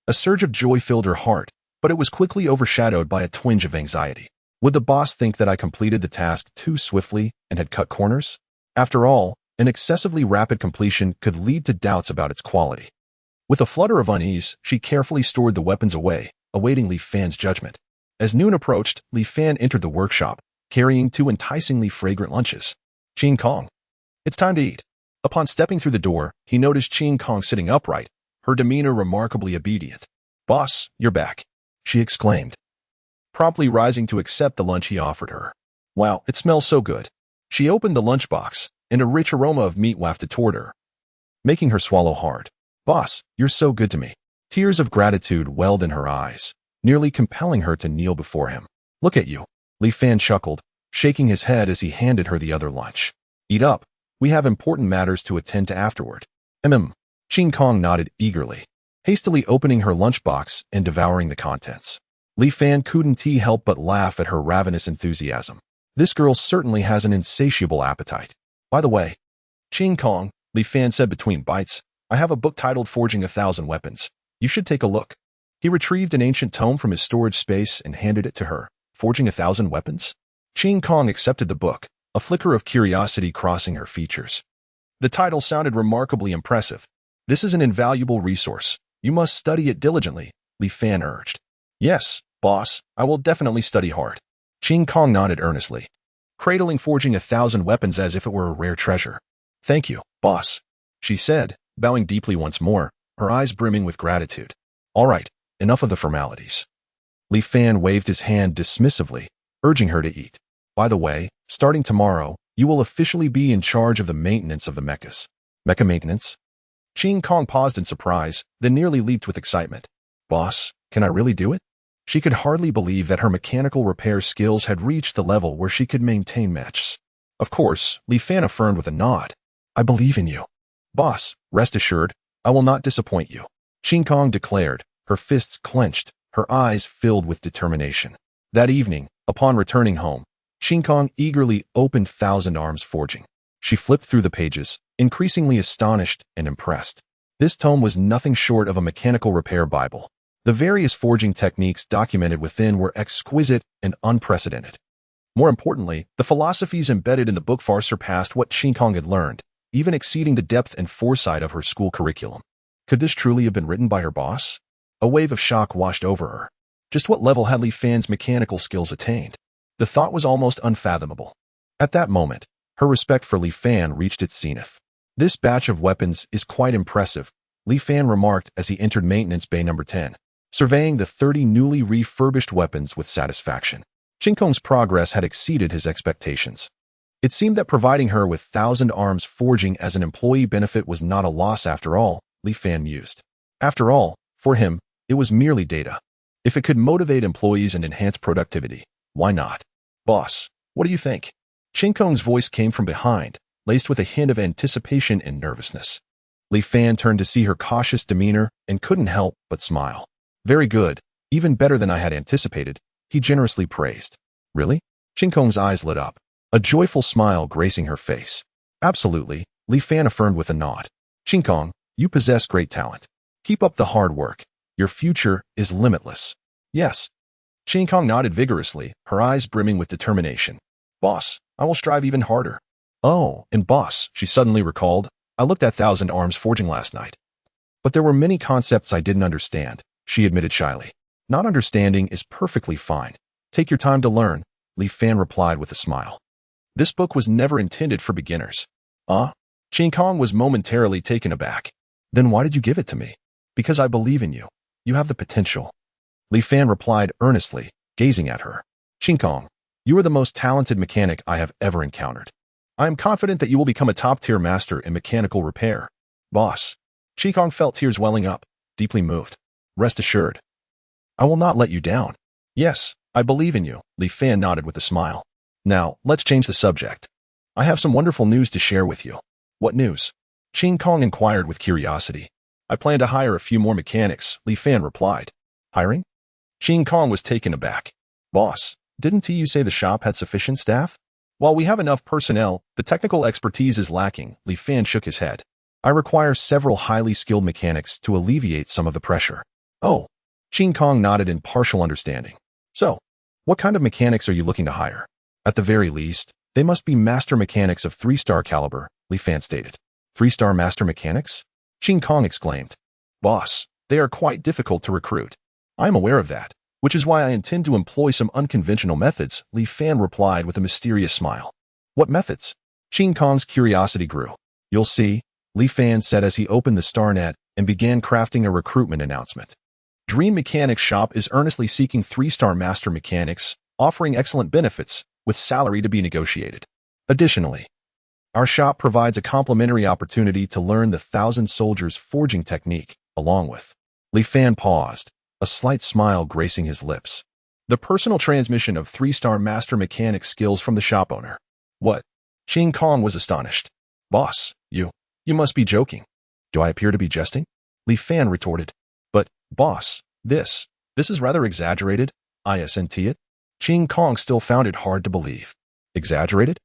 A surge of joy filled her heart, but it was quickly overshadowed by a twinge of anxiety. Would the boss think that I completed the task too swiftly and had cut corners? After all, an excessively rapid completion could lead to doubts about its quality. With a flutter of unease, she carefully stored the weapons away, awaiting Li Fan's judgment. As noon approached, Li Fan entered the workshop, carrying 2 enticingly fragrant lunches. "Qing Kong, it's time to eat." Upon stepping through the door, he noticed Qing Kong sitting upright, her demeanor remarkably obedient. "Boss, you're back," she exclaimed, promptly rising to accept the lunch he offered her. "Wow, it smells so good." She opened the lunchbox, and a rich aroma of meat wafted toward her, making her swallow hard. "Boss, you're so good to me." Tears of gratitude welled in her eyes, nearly compelling her to kneel before him. "Look at you." Li Fan chuckled, shaking his head as he handed her the other lunch. "Eat up. We have important matters to attend to afterward." Qing Kong nodded eagerly, hastily opening her lunchbox and devouring the contents. Li Fan couldn't help but laugh at her ravenous enthusiasm. This girl certainly has an insatiable appetite. "By the way, Qing Kong," Li Fan said between bites, "I have a book titled Forging 1,000 Weapons. You should take a look." He retrieved an ancient tome from his storage space and handed it to her. "Forging 1,000 Weapons?" Qing Kong accepted the book, a flicker of curiosity crossing her features. The title sounded remarkably impressive. "This is an invaluable resource. You must study it diligently," Li Fan urged. "Yes, boss, I will definitely study hard." Qing Kong nodded earnestly, cradling forging 1,000 weapons as if it were a rare treasure. Thank you, boss, she said, bowing deeply once more, her eyes brimming with gratitude. All right, enough of the formalities. Li Fan waved his hand dismissively, urging her to eat. By the way, starting tomorrow, you will officially be in charge of the maintenance of the mechas. Mecha maintenance? Qing Kong paused in surprise, then nearly leaped with excitement. Boss, can I really do it? She could hardly believe that her mechanical repair skills had reached the level where she could maintain mechs. Of course, Li Fan affirmed with a nod. I believe in you. Boss, rest assured, I will not disappoint you. Qing Kong declared, her fists clenched, her eyes filled with determination. That evening, upon returning home, Qing Kong eagerly opened Thousand Arms Forging. She flipped through the pages, increasingly astonished and impressed. This tome was nothing short of a mechanical repair Bible. The various forging techniques documented within were exquisite and unprecedented. More importantly, the philosophies embedded in the book far surpassed what Qing Kong had learned, even exceeding the depth and foresight of her school curriculum. Could this truly have been written by her boss? A wave of shock washed over her. Just what level had Li Fan's mechanical skills attained? The thought was almost unfathomable. At that moment, her respect for Li Fan reached its zenith. This batch of weapons is quite impressive, Li Fan remarked as he entered maintenance bay number 10, surveying the 30 newly refurbished weapons with satisfaction. Qing Kong's progress had exceeded his expectations. It seemed that providing her with Thousand Arms Forging as an employee benefit was not a loss after all, Li Fan mused. After all, for him, it was merely data. If it could motivate employees and enhance productivity, why not? Boss, what do you think? Qing Kong's voice came from behind, laced with a hint of anticipation and nervousness. Li Fan turned to see her cautious demeanor and couldn't help but smile. Very good, even better than I had anticipated, he generously praised. Really? Qing Kong's eyes lit up, a joyful smile gracing her face. Absolutely, Li Fan affirmed with a nod. Qing Kong, you possess great talent. Keep up the hard work. Your future is limitless. Yes. Qing Kong nodded vigorously, her eyes brimming with determination. Boss, I will strive even harder. Oh, and boss, she suddenly recalled, I looked at Thousand Arms Forging last night. But there were many concepts I didn't understand, she admitted shyly. Not understanding is perfectly fine. Take your time to learn, Li Fan replied with a smile. This book was never intended for beginners. Qing Kong was momentarily taken aback. Then why did you give it to me? Because I believe in you. You have the potential. Li Fan replied earnestly, gazing at her. Qing Kong, you are the most talented mechanic I have ever encountered. I am confident that you will become a top-tier master in mechanical repair. Boss. Qing Kong felt tears welling up, deeply moved. Rest assured. I will not let you down. Yes, I believe in you, Li Fan nodded with a smile. Now, let's change the subject. I have some wonderful news to share with you. What news? Qing Kong inquired with curiosity. I plan to hire a few more mechanics, Li Fan replied. Hiring? Qing Kong was taken aback. Boss, didn't you say the shop had sufficient staff? While we have enough personnel, the technical expertise is lacking, Li Fan shook his head. I require several highly skilled mechanics to alleviate some of the pressure. Oh, Qing Kong nodded in partial understanding. So, what kind of mechanics are you looking to hire? At the very least, they must be master mechanics of 3-star caliber, Li Fan stated. 3-star master mechanics? Qing Kong exclaimed. Boss, they are quite difficult to recruit. I am aware of that, which is why I intend to employ some unconventional methods, Li Fan replied with a mysterious smile. What methods? Qing Kong's curiosity grew. You'll see, Li Fan said as he opened the StarNet and began crafting a recruitment announcement. Dream Mechanics Shop is earnestly seeking 3-star master mechanics, offering excellent benefits, with salary to be negotiated. Additionally, our shop provides a complimentary opportunity to learn the 1,000 Soldiers forging technique, along with. Li Fan paused, a slight smile gracing his lips. The personal transmission of 3-star master mechanic skills from the shop owner. What? Qing Kong was astonished. Boss, you must be joking. Do I appear to be jesting? Li Fan retorted. But, boss, this is rather exaggerated, isn't it? Qing Kong still found it hard to believe. Exaggerated?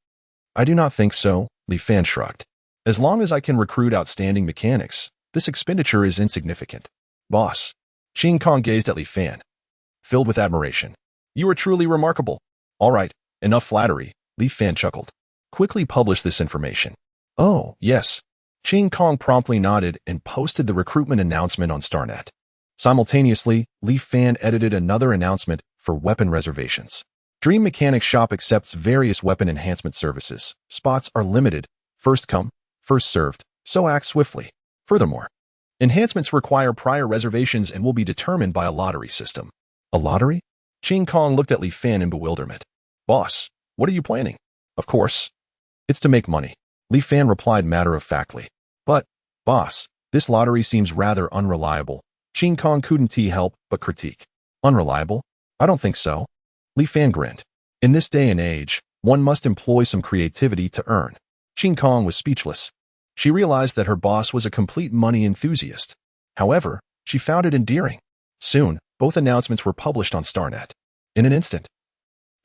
I do not think so, Li Fan shrugged. As long as I can recruit outstanding mechanics, this expenditure is insignificant. Boss. Qing Kong gazed at Li Fan, filled with admiration. You are truly remarkable. All right, enough flattery, Li Fan chuckled. Quickly publish this information. Oh, yes. Qing Kong promptly nodded and posted the recruitment announcement on StarNet. Simultaneously, Li Fan edited another announcement for weapon reservations. Dream Mechanic Shop accepts various weapon enhancement services. Spots are limited, first come, first served, so act swiftly. Furthermore, enhancements require prior reservations and will be determined by a lottery system. A lottery? Ching Kong looked at Li Fan in bewilderment. Boss, what are you planning? Of course. It's to make money. Li Fan replied matter-of-factly. But, boss, this lottery seems rather unreliable. Ching Kong couldn't help but critique. Unreliable? I don't think so. Li Fan grinned. In this day and age, one must employ some creativity to earn. Ching Kong was speechless. She realized that her boss was a complete money enthusiast. However, she found it endearing. Soon, both announcements were published on StarNet. In an instant,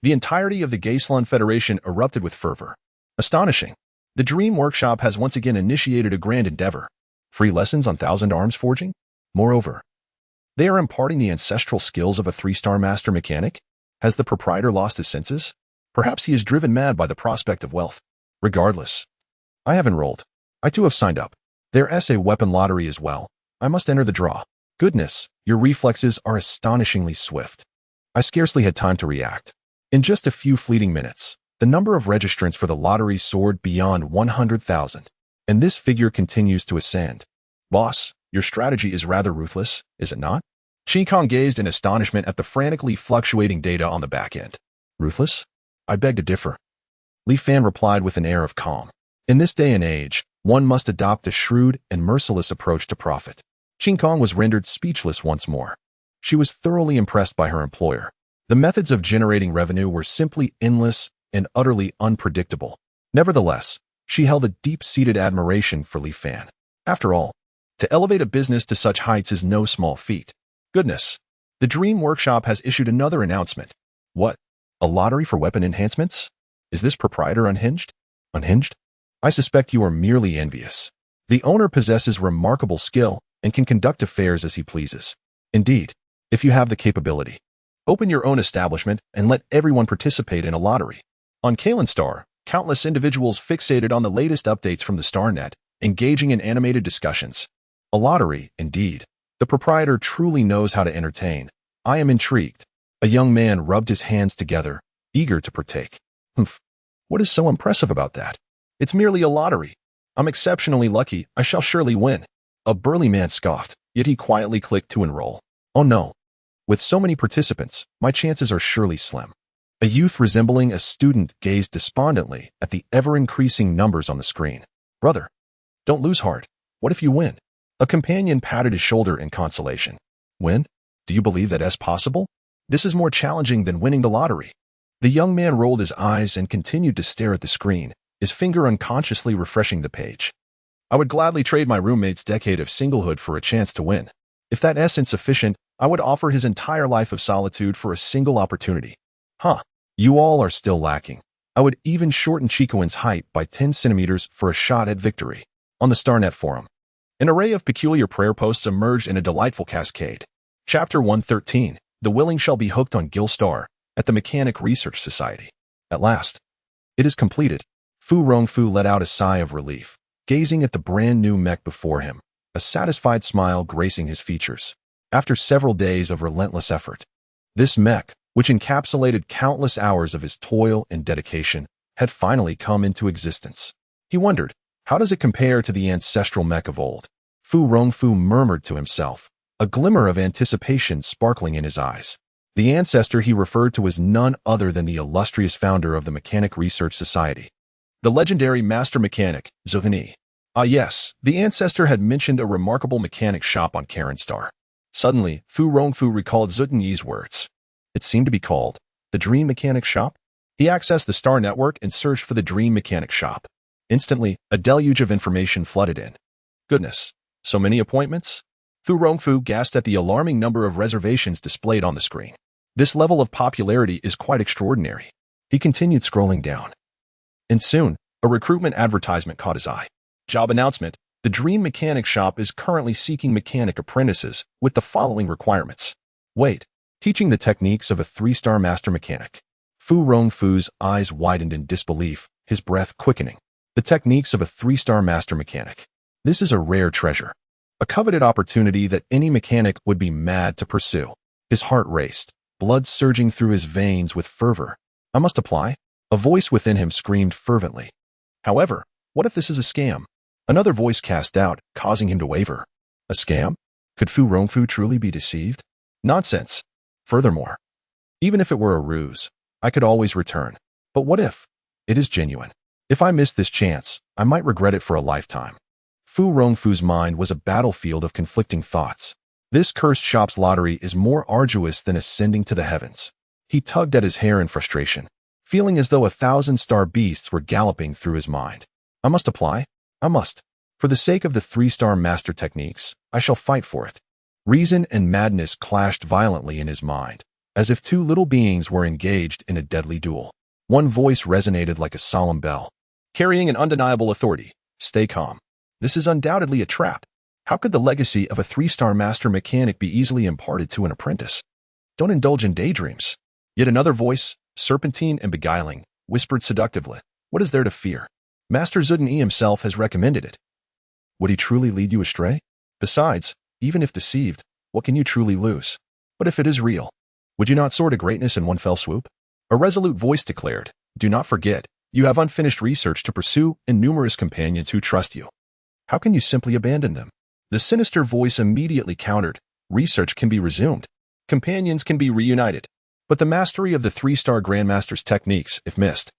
the entirety of the Wasteland Federation erupted with fervor. Astonishing! The Dream Workshop has once again initiated a grand endeavor. Free lessons on Thousand Arms forging? Moreover, they are imparting the ancestral skills of a 3-star master mechanic? Has the proprietor lost his senses? Perhaps he is driven mad by the prospect of wealth. Regardless, I have enrolled. I too have signed up. There's a weapon lottery as well. I must enter the draw. Goodness, your reflexes are astonishingly swift. I scarcely had time to react. In just a few fleeting minutes, the number of registrants for the lottery soared beyond 100,000, and this figure continues to ascend. Boss, your strategy is rather ruthless, is it not? Chi Kong gazed in astonishment at the frantically fluctuating data on the back end. Ruthless? I beg to differ. Li Fan replied with an air of calm. In this day and age, one must adopt a shrewd and merciless approach to profit. Ching Kong was rendered speechless once more. She was thoroughly impressed by her employer. The methods of generating revenue were simply endless and utterly unpredictable. Nevertheless, she held a deep-seated admiration for Li Fan. After all, to elevate a business to such heights is no small feat. Goodness, the Dream Workshop has issued another announcement. What? A lottery for weapon enhancements? Is this proprietor unhinged? Unhinged? I suspect you are merely envious. The owner possesses remarkable skill and can conduct affairs as he pleases. Indeed, if you have the capability, open your own establishment and let everyone participate in a lottery. On Kalenstar, countless individuals fixated on the latest updates from the StarNet, engaging in animated discussions. A lottery, indeed. The proprietor truly knows how to entertain. I am intrigued. A young man rubbed his hands together, eager to partake. Humph. What is so impressive about that? It's merely a lottery. I'm exceptionally lucky. I shall surely win. A burly man scoffed, yet he quietly clicked to enroll. Oh no. With so many participants, my chances are surely slim. A youth resembling a student gazed despondently at the ever-increasing numbers on the screen. Brother, don't lose heart. What if you win? A companion patted his shoulder in consolation. Win? Do you believe that is possible? This is more challenging than winning the lottery. The young man rolled his eyes and continued to stare at the screen, his finger unconsciously refreshing the page. I would gladly trade my roommate's decade of singlehood for a chance to win. If that is insufficient, I would offer his entire life of solitude for a single opportunity. Huh, you all are still lacking. I would even shorten Chikoin's height by 10 centimeters for a shot at victory. On the StarNet forum, an array of peculiar prayer posts emerged in a delightful cascade. Chapter 113, The Willing Shall Be Hooked on Gilstar, at the Mechanic Research Society. At last, it is completed. Fu Rongfu let out a sigh of relief, gazing at the brand new mech before him, a satisfied smile gracing his features. After several days of relentless effort, this mech, which encapsulated countless hours of his toil and dedication, had finally come into existence. He wondered, how does it compare to the ancestral mech of old? Fu Rongfu murmured to himself, a glimmer of anticipation sparkling in his eyes. The ancestor he referred to was none other than the illustrious founder of the Mechanic Research Society, the legendary master mechanic, Zuhani. Ah yes, the ancestor had mentioned a remarkable mechanic shop on Kalenstar. Suddenly, Fu Rongfu recalled Zuhani's words. It seemed to be called the Dream Mechanic Shop. He accessed the Star Network and searched for the Dream Mechanic Shop. Instantly, a deluge of information flooded in. Goodness, so many appointments? Fu Rongfu gasped at the alarming number of reservations displayed on the screen. This level of popularity is quite extraordinary. He continued scrolling down. And soon, a recruitment advertisement caught his eye. Job announcement: the Dream Mechanic Shop is currently seeking mechanic apprentices with the following requirements. Wait, teaching the techniques of a 3-star master mechanic. Fu Rongfu's eyes widened in disbelief, his breath quickening. The techniques of a 3-star master mechanic. This is a rare treasure. A coveted opportunity that any mechanic would be mad to pursue. His heart raced, blood surging through his veins with fervor. I must apply. A voice within him screamed fervently. However, what if this is a scam? Another voice cast doubt, causing him to waver. A scam? Could Fu Rongfu truly be deceived? Nonsense. Furthermore, even if it were a ruse, I could always return. But what if it is genuine? If I missed this chance, I might regret it for a lifetime. Fu Rongfu's mind was a battlefield of conflicting thoughts. This cursed shop's lottery is more arduous than ascending to the heavens. He tugged at his hair in frustration, feeling as though 1,000-star beasts were galloping through his mind. I must apply. I must. For the sake of the 3-star master techniques, I shall fight for it. Reason and madness clashed violently in his mind, as if two little beings were engaged in a deadly duel. One voice resonated like a solemn bell, carrying an undeniable authority. Stay calm. This is undoubtedly a trap. How could the legacy of a 3-star master mechanic be easily imparted to an apprentice? Don't indulge in daydreams. Yet another voice, serpentine and beguiling, whispered seductively, what is there to fear? Master Zuden himself has recommended it. Would he truly lead you astray? Besides, even if deceived, what can you truly lose? But if it is real, would you not soar to greatness in one fell swoop? A resolute voice declared, do not forget, you have unfinished research to pursue and numerous companions who trust you. How can you simply abandon them? The sinister voice immediately countered, research can be resumed. Companions can be reunited. But the mastery of the 3-star Grandmaster's techniques, if missed,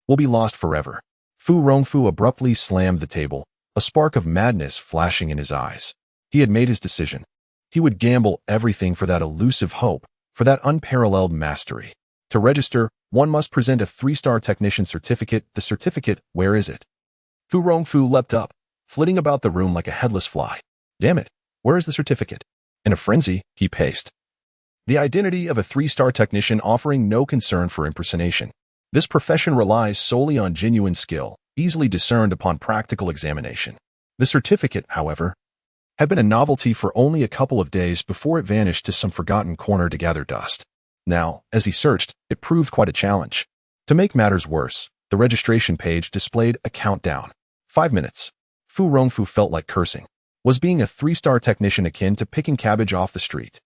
will be lost forever. Fu Rongfu abruptly slammed the table, a spark of madness flashing in his eyes. He had made his decision. He would gamble everything for that elusive hope, for that unparalleled mastery. To register, one must present a 3-star technician certificate. The certificate, where is it? Fu Rongfu leapt up, flitting about the room like a headless fly. Damn it, where is the certificate? In a frenzy, he paced. The identity of a 3-star technician offering no concern for impersonation. This profession relies solely on genuine skill, easily discerned upon practical examination. The certificate, however, had been a novelty for only a couple of days before it vanished to some forgotten corner to gather dust. Now, as he searched, it proved quite a challenge. To make matters worse, the registration page displayed a countdown. 5 minutes. Fu Rongfu felt like cursing. Was being a 3-star technician akin to picking cabbage off the street?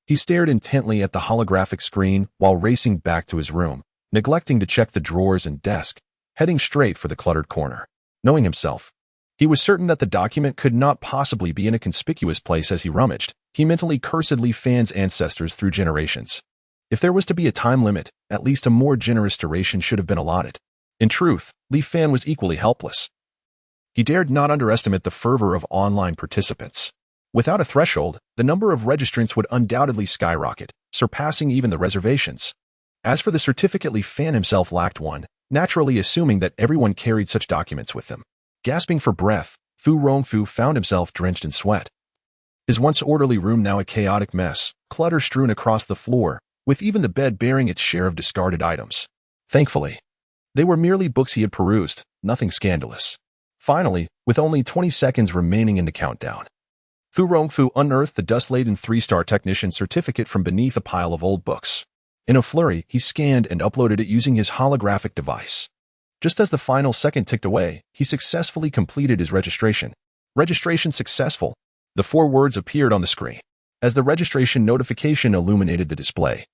He stared intently at the holographic screen while racing back to his room, neglecting to check the drawers and desk, heading straight for the cluttered corner. Knowing himself, he was certain that the document could not possibly be in a conspicuous place. As he rummaged, he mentally cursed Li Fan's ancestors through generations. If there was to be a time limit, at least a more generous duration should have been allotted. In truth, Li Fan was equally helpless. He dared not underestimate the fervor of online participants. Without a threshold, the number of registrants would undoubtedly skyrocket, surpassing even the reservations. As for the certificate, Li Fan himself lacked one, naturally assuming that everyone carried such documents with them. Gasping for breath, Fu Rongfu found himself drenched in sweat. His once orderly room now a chaotic mess, clutter strewn across the floor, with even the bed bearing its share of discarded items. Thankfully, they were merely books he had perused, nothing scandalous. Finally, with only 20 seconds remaining in the countdown, Fu Rongfu unearthed the dust-laden 3-star technician certificate from beneath a pile of old books. In a flurry, he scanned and uploaded it using his holographic device. Just as the final second ticked away, he successfully completed his registration. Registration successful. The 4 words appeared on the screen. As the registration notification illuminated the display,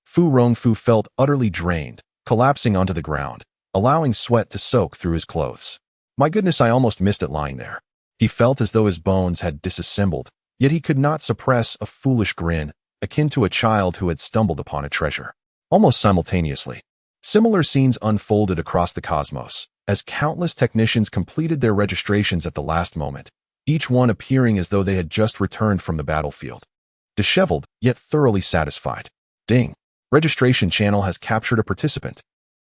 Fu Rongfu felt utterly drained, collapsing onto the ground, allowing sweat to soak through his clothes. My goodness, I almost missed it lying there. He felt as though his bones had disassembled, yet he could not suppress a foolish grin, akin to a child who had stumbled upon a treasure. Almost simultaneously, similar scenes unfolded across the cosmos, as countless technicians completed their registrations at the last moment, each one appearing as though they had just returned from the battlefield. Disheveled, yet thoroughly satisfied. Ding! Registration channel has captured a participant.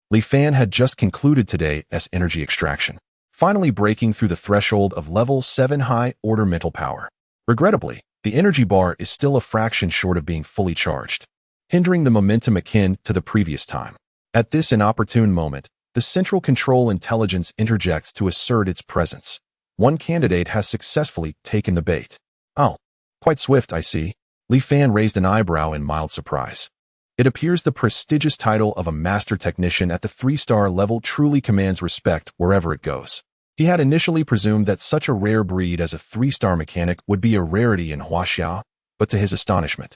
Li Fan had just concluded today's energy extraction, finally breaking through the threshold of level 7 high-order mental power. Regrettably, the energy bar is still a fraction short of being fully charged, hindering the momentum akin to the previous time. At this inopportune moment, the Central Control Intelligence interjects to assert its presence. One candidate has successfully taken the bait. Oh, quite swift, I see. Li Fan raised an eyebrow in mild surprise. It appears the prestigious title of a master technician at the 3-star level truly commands respect wherever it goes. He had initially presumed that such a rare breed as a 3-star mechanic would be a rarity in Huaxia, but to his astonishment,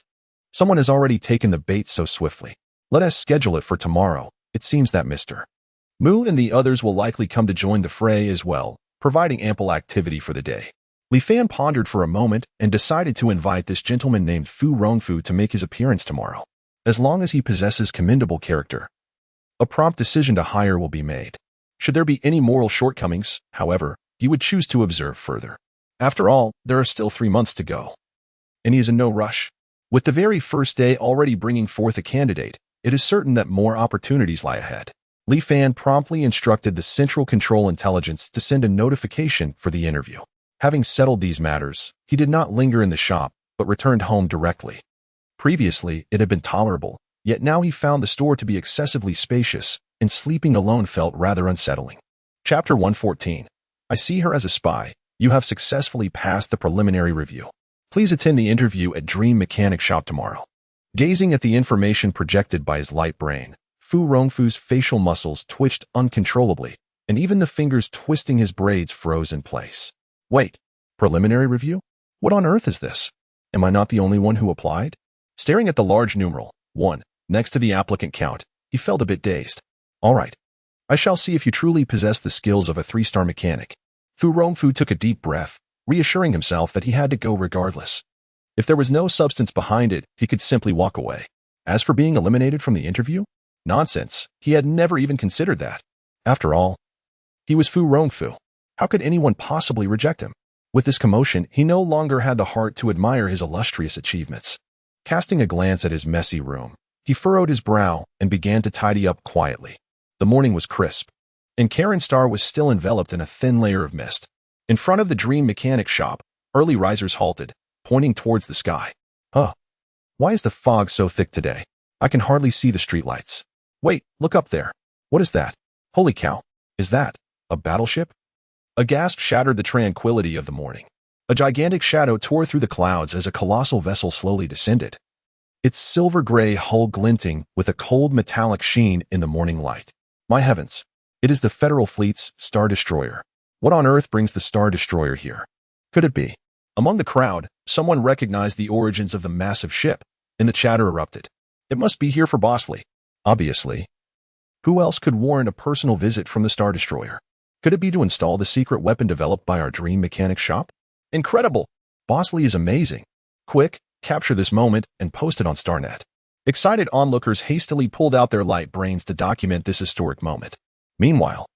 someone has already taken the bait so swiftly. Let us schedule it for tomorrow. It seems that Mr. Mu and the others will likely come to join the fray as well, providing ample activity for the day. Li Fan pondered for a moment and decided to invite this gentleman named Fu Rongfu to make his appearance tomorrow. As long as he possesses commendable character, a prompt decision to hire will be made. Should there be any moral shortcomings, however, he would choose to observe further. After all, there are still 3 months to go, and he is in no rush. With the very first day already bringing forth a candidate, it is certain that more opportunities lie ahead. Li Fan promptly instructed the Central Control Intelligence to send a notification for the interview. Having settled these matters, he did not linger in the shop, but returned home directly. Previously, it had been tolerable, yet now he found the store to be excessively spacious, and sleeping alone felt rather unsettling. Chapter 114. I see her as a spy. You have successfully passed the preliminary review. Please attend the interview at Dream Mechanic Shop tomorrow. Gazing at the information projected by his light brain, Fu Rongfu's facial muscles twitched uncontrollably, and even the fingers twisting his braids froze in place. Wait, preliminary review? What on earth is this? Am I not the only one who applied? Staring at the large numeral 1 next to the applicant count, he felt a bit dazed. All right. I shall see if you truly possess the skills of a 3-star mechanic. Fu Rongfu took a deep breath, reassuring himself that he had to go regardless. If there was no substance behind it, he could simply walk away. As for being eliminated from the interview? Nonsense. He had never even considered that. After all, he was Fu Rongfu. How could anyone possibly reject him? With this commotion, he no longer had the heart to admire his illustrious achievements. Casting a glance at his messy room, he furrowed his brow and began to tidy up quietly. The morning was crisp, and Karen Star was still enveloped in a thin layer of mist. In front of the Dream Mechanic Shop, early risers halted, pointing towards the sky. Huh. Why is the fog so thick today? I can hardly see the streetlights. Wait, look up there. What is that? Holy cow. Is that a battleship? A gasp shattered the tranquility of the morning. A gigantic shadow tore through the clouds as a colossal vessel slowly descended, its silver-gray hull glinting with a cold metallic sheen in the morning light. My heavens, it is the Federal Fleet's Star Destroyer. What on earth brings the Star Destroyer here? Could it be? Among the crowd, someone recognized the origins of the massive ship, and the chatter erupted. It must be here for Bosley. Obviously. Who else could warrant a personal visit from the Star Destroyer? Could it be to install the secret weapon developed by our Dream Mechanic Shop? Incredible! Bosley is amazing. Quick, capture this moment and post it on StarNet. Excited onlookers hastily pulled out their light brains to document this historic moment. Meanwhile,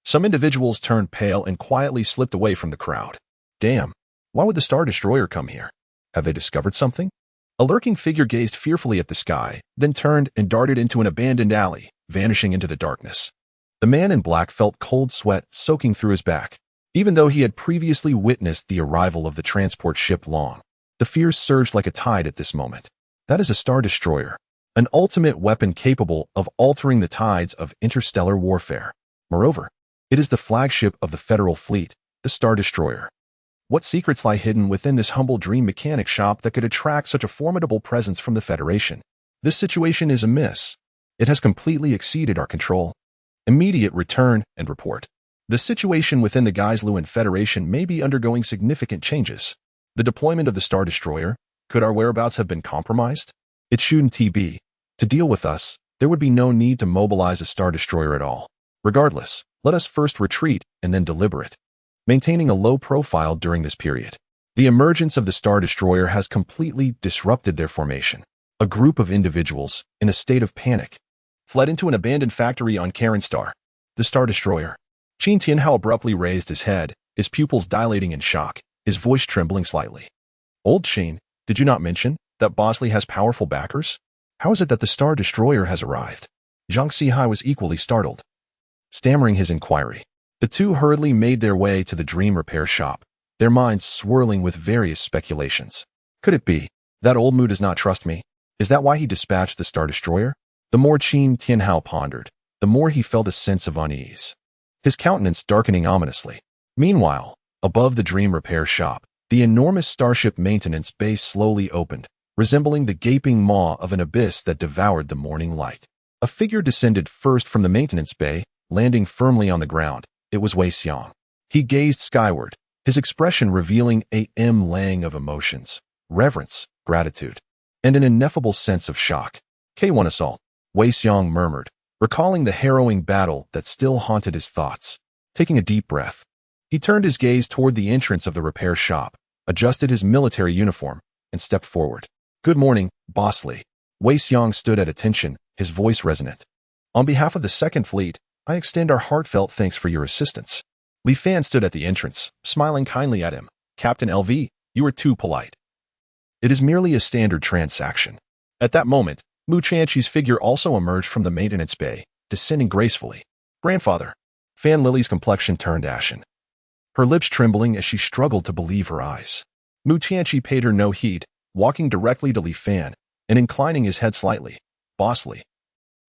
some individuals turned pale and quietly slipped away from the crowd. Damn, why would the Star Destroyer come here? Have they discovered something? A lurking figure gazed fearfully at the sky, then turned and darted into an abandoned alley, vanishing into the darkness. The man in black felt cold sweat soaking through his back. Even though he had previously witnessed the arrival of the transport ship Long, the fears surged like a tide at this moment. That is a Star Destroyer, an ultimate weapon capable of altering the tides of interstellar warfare. Moreover, it is the flagship of the Federal Fleet, the Star Destroyer. What secrets lie hidden within this humble Dream Mechanic Shop that could attract such a formidable presence from the Federation? This situation is amiss. It has completely exceeded our control. Immediate return and report. The situation within the Geisluan Federation may be undergoing significant changes. The deployment of the Star Destroyer, could our whereabouts have been compromised? It shouldn't be. To deal with us, there would be no need to mobilize a Star Destroyer at all. Regardless, let us first retreat and then deliberate, maintaining a low profile during this period. The emergence of the Star Destroyer has completely disrupted their formation. A group of individuals, in a state of panic, fled into an abandoned factory on Karen Star. The Star Destroyer. Qin Tianhao abruptly raised his head, his pupils dilating in shock, his voice trembling slightly. Old Qin, did you not mention that Bosley has powerful backers? How is it that the Star Destroyer has arrived? Zhang Xihai was equally startled. Stammering his inquiry, the two hurriedly made their way to the Dream Repair Shop, their minds swirling with various speculations. Could it be that old Mu does not trust me? Is that why he dispatched the Star Destroyer? The more Qin Tianhao pondered, the more he felt a sense of unease, his countenance darkening ominously. Meanwhile, above the Dream Repair Shop, the enormous starship maintenance base slowly opened, resembling the gaping maw of an abyss that devoured the morning light. A figure descended first from the maintenance bay, landing firmly on the ground. It was Wei Xiang. He gazed skyward, his expression revealing a lang of emotions, reverence, gratitude, and an ineffable sense of shock. K1 assault, Wei Xiang murmured, recalling the harrowing battle that still haunted his thoughts. Taking a deep breath, he turned his gaze toward the entrance of the repair shop, adjusted his military uniform, and stepped forward. "Good morning, Boss Lee." Wei Xiong stood at attention, his voice resonant. "On behalf of the Second Fleet, I extend our heartfelt thanks for your assistance." Li Fan stood at the entrance, smiling kindly at him. "Captain LV, you are too polite. It is merely a standard transaction." At that moment, Mu Chanchi's figure also emerged from the maintenance bay, descending gracefully. "Grandfather." Fan Lily's complexion turned ashen, her lips trembling as she struggled to believe her eyes. Mu Chanchi paid her no heed, walking directly to Li Fan and inclining his head slightly. "Boss Li,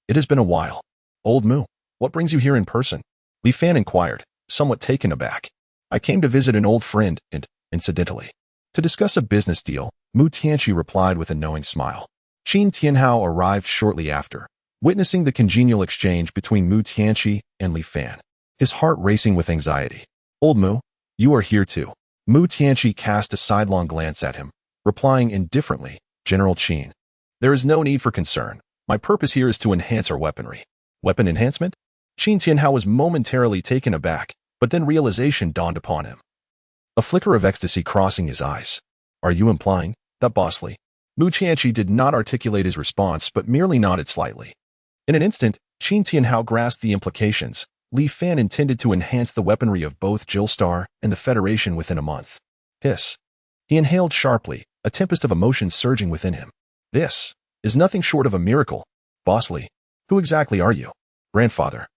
it has been a while. Old Mu, what brings you here in person?" Li Fan inquired, somewhat taken aback. "I came to visit an old friend and, incidentally, to discuss a business deal," Mu Tianchi replied with a knowing smile. Qin Tianhao arrived shortly after, witnessing the congenial exchange between Mu Tianchi and Li Fan, his heart racing with anxiety. "Old Mu, you are here too." Mu Tianchi cast a sidelong glance at him, replying indifferently, "General Qin, there is no need for concern. My purpose here is to enhance our weaponry." "Weapon enhancement?" Qin Tianhao was momentarily taken aback, but then realization dawned upon him, a flicker of ecstasy crossing his eyes. "Are you implying that, Boss Li?" Mu Tianchi did not articulate his response but merely nodded slightly. In an instant, Qin Tianhao grasped the implications. Li Fan intended to enhance the weaponry of both Jillstar and the Federation within a month. Hiss. He inhaled sharply, a tempest of emotions surging within him. "This is nothing short of a miracle. Boss Li, who exactly are you?" "Grandfather,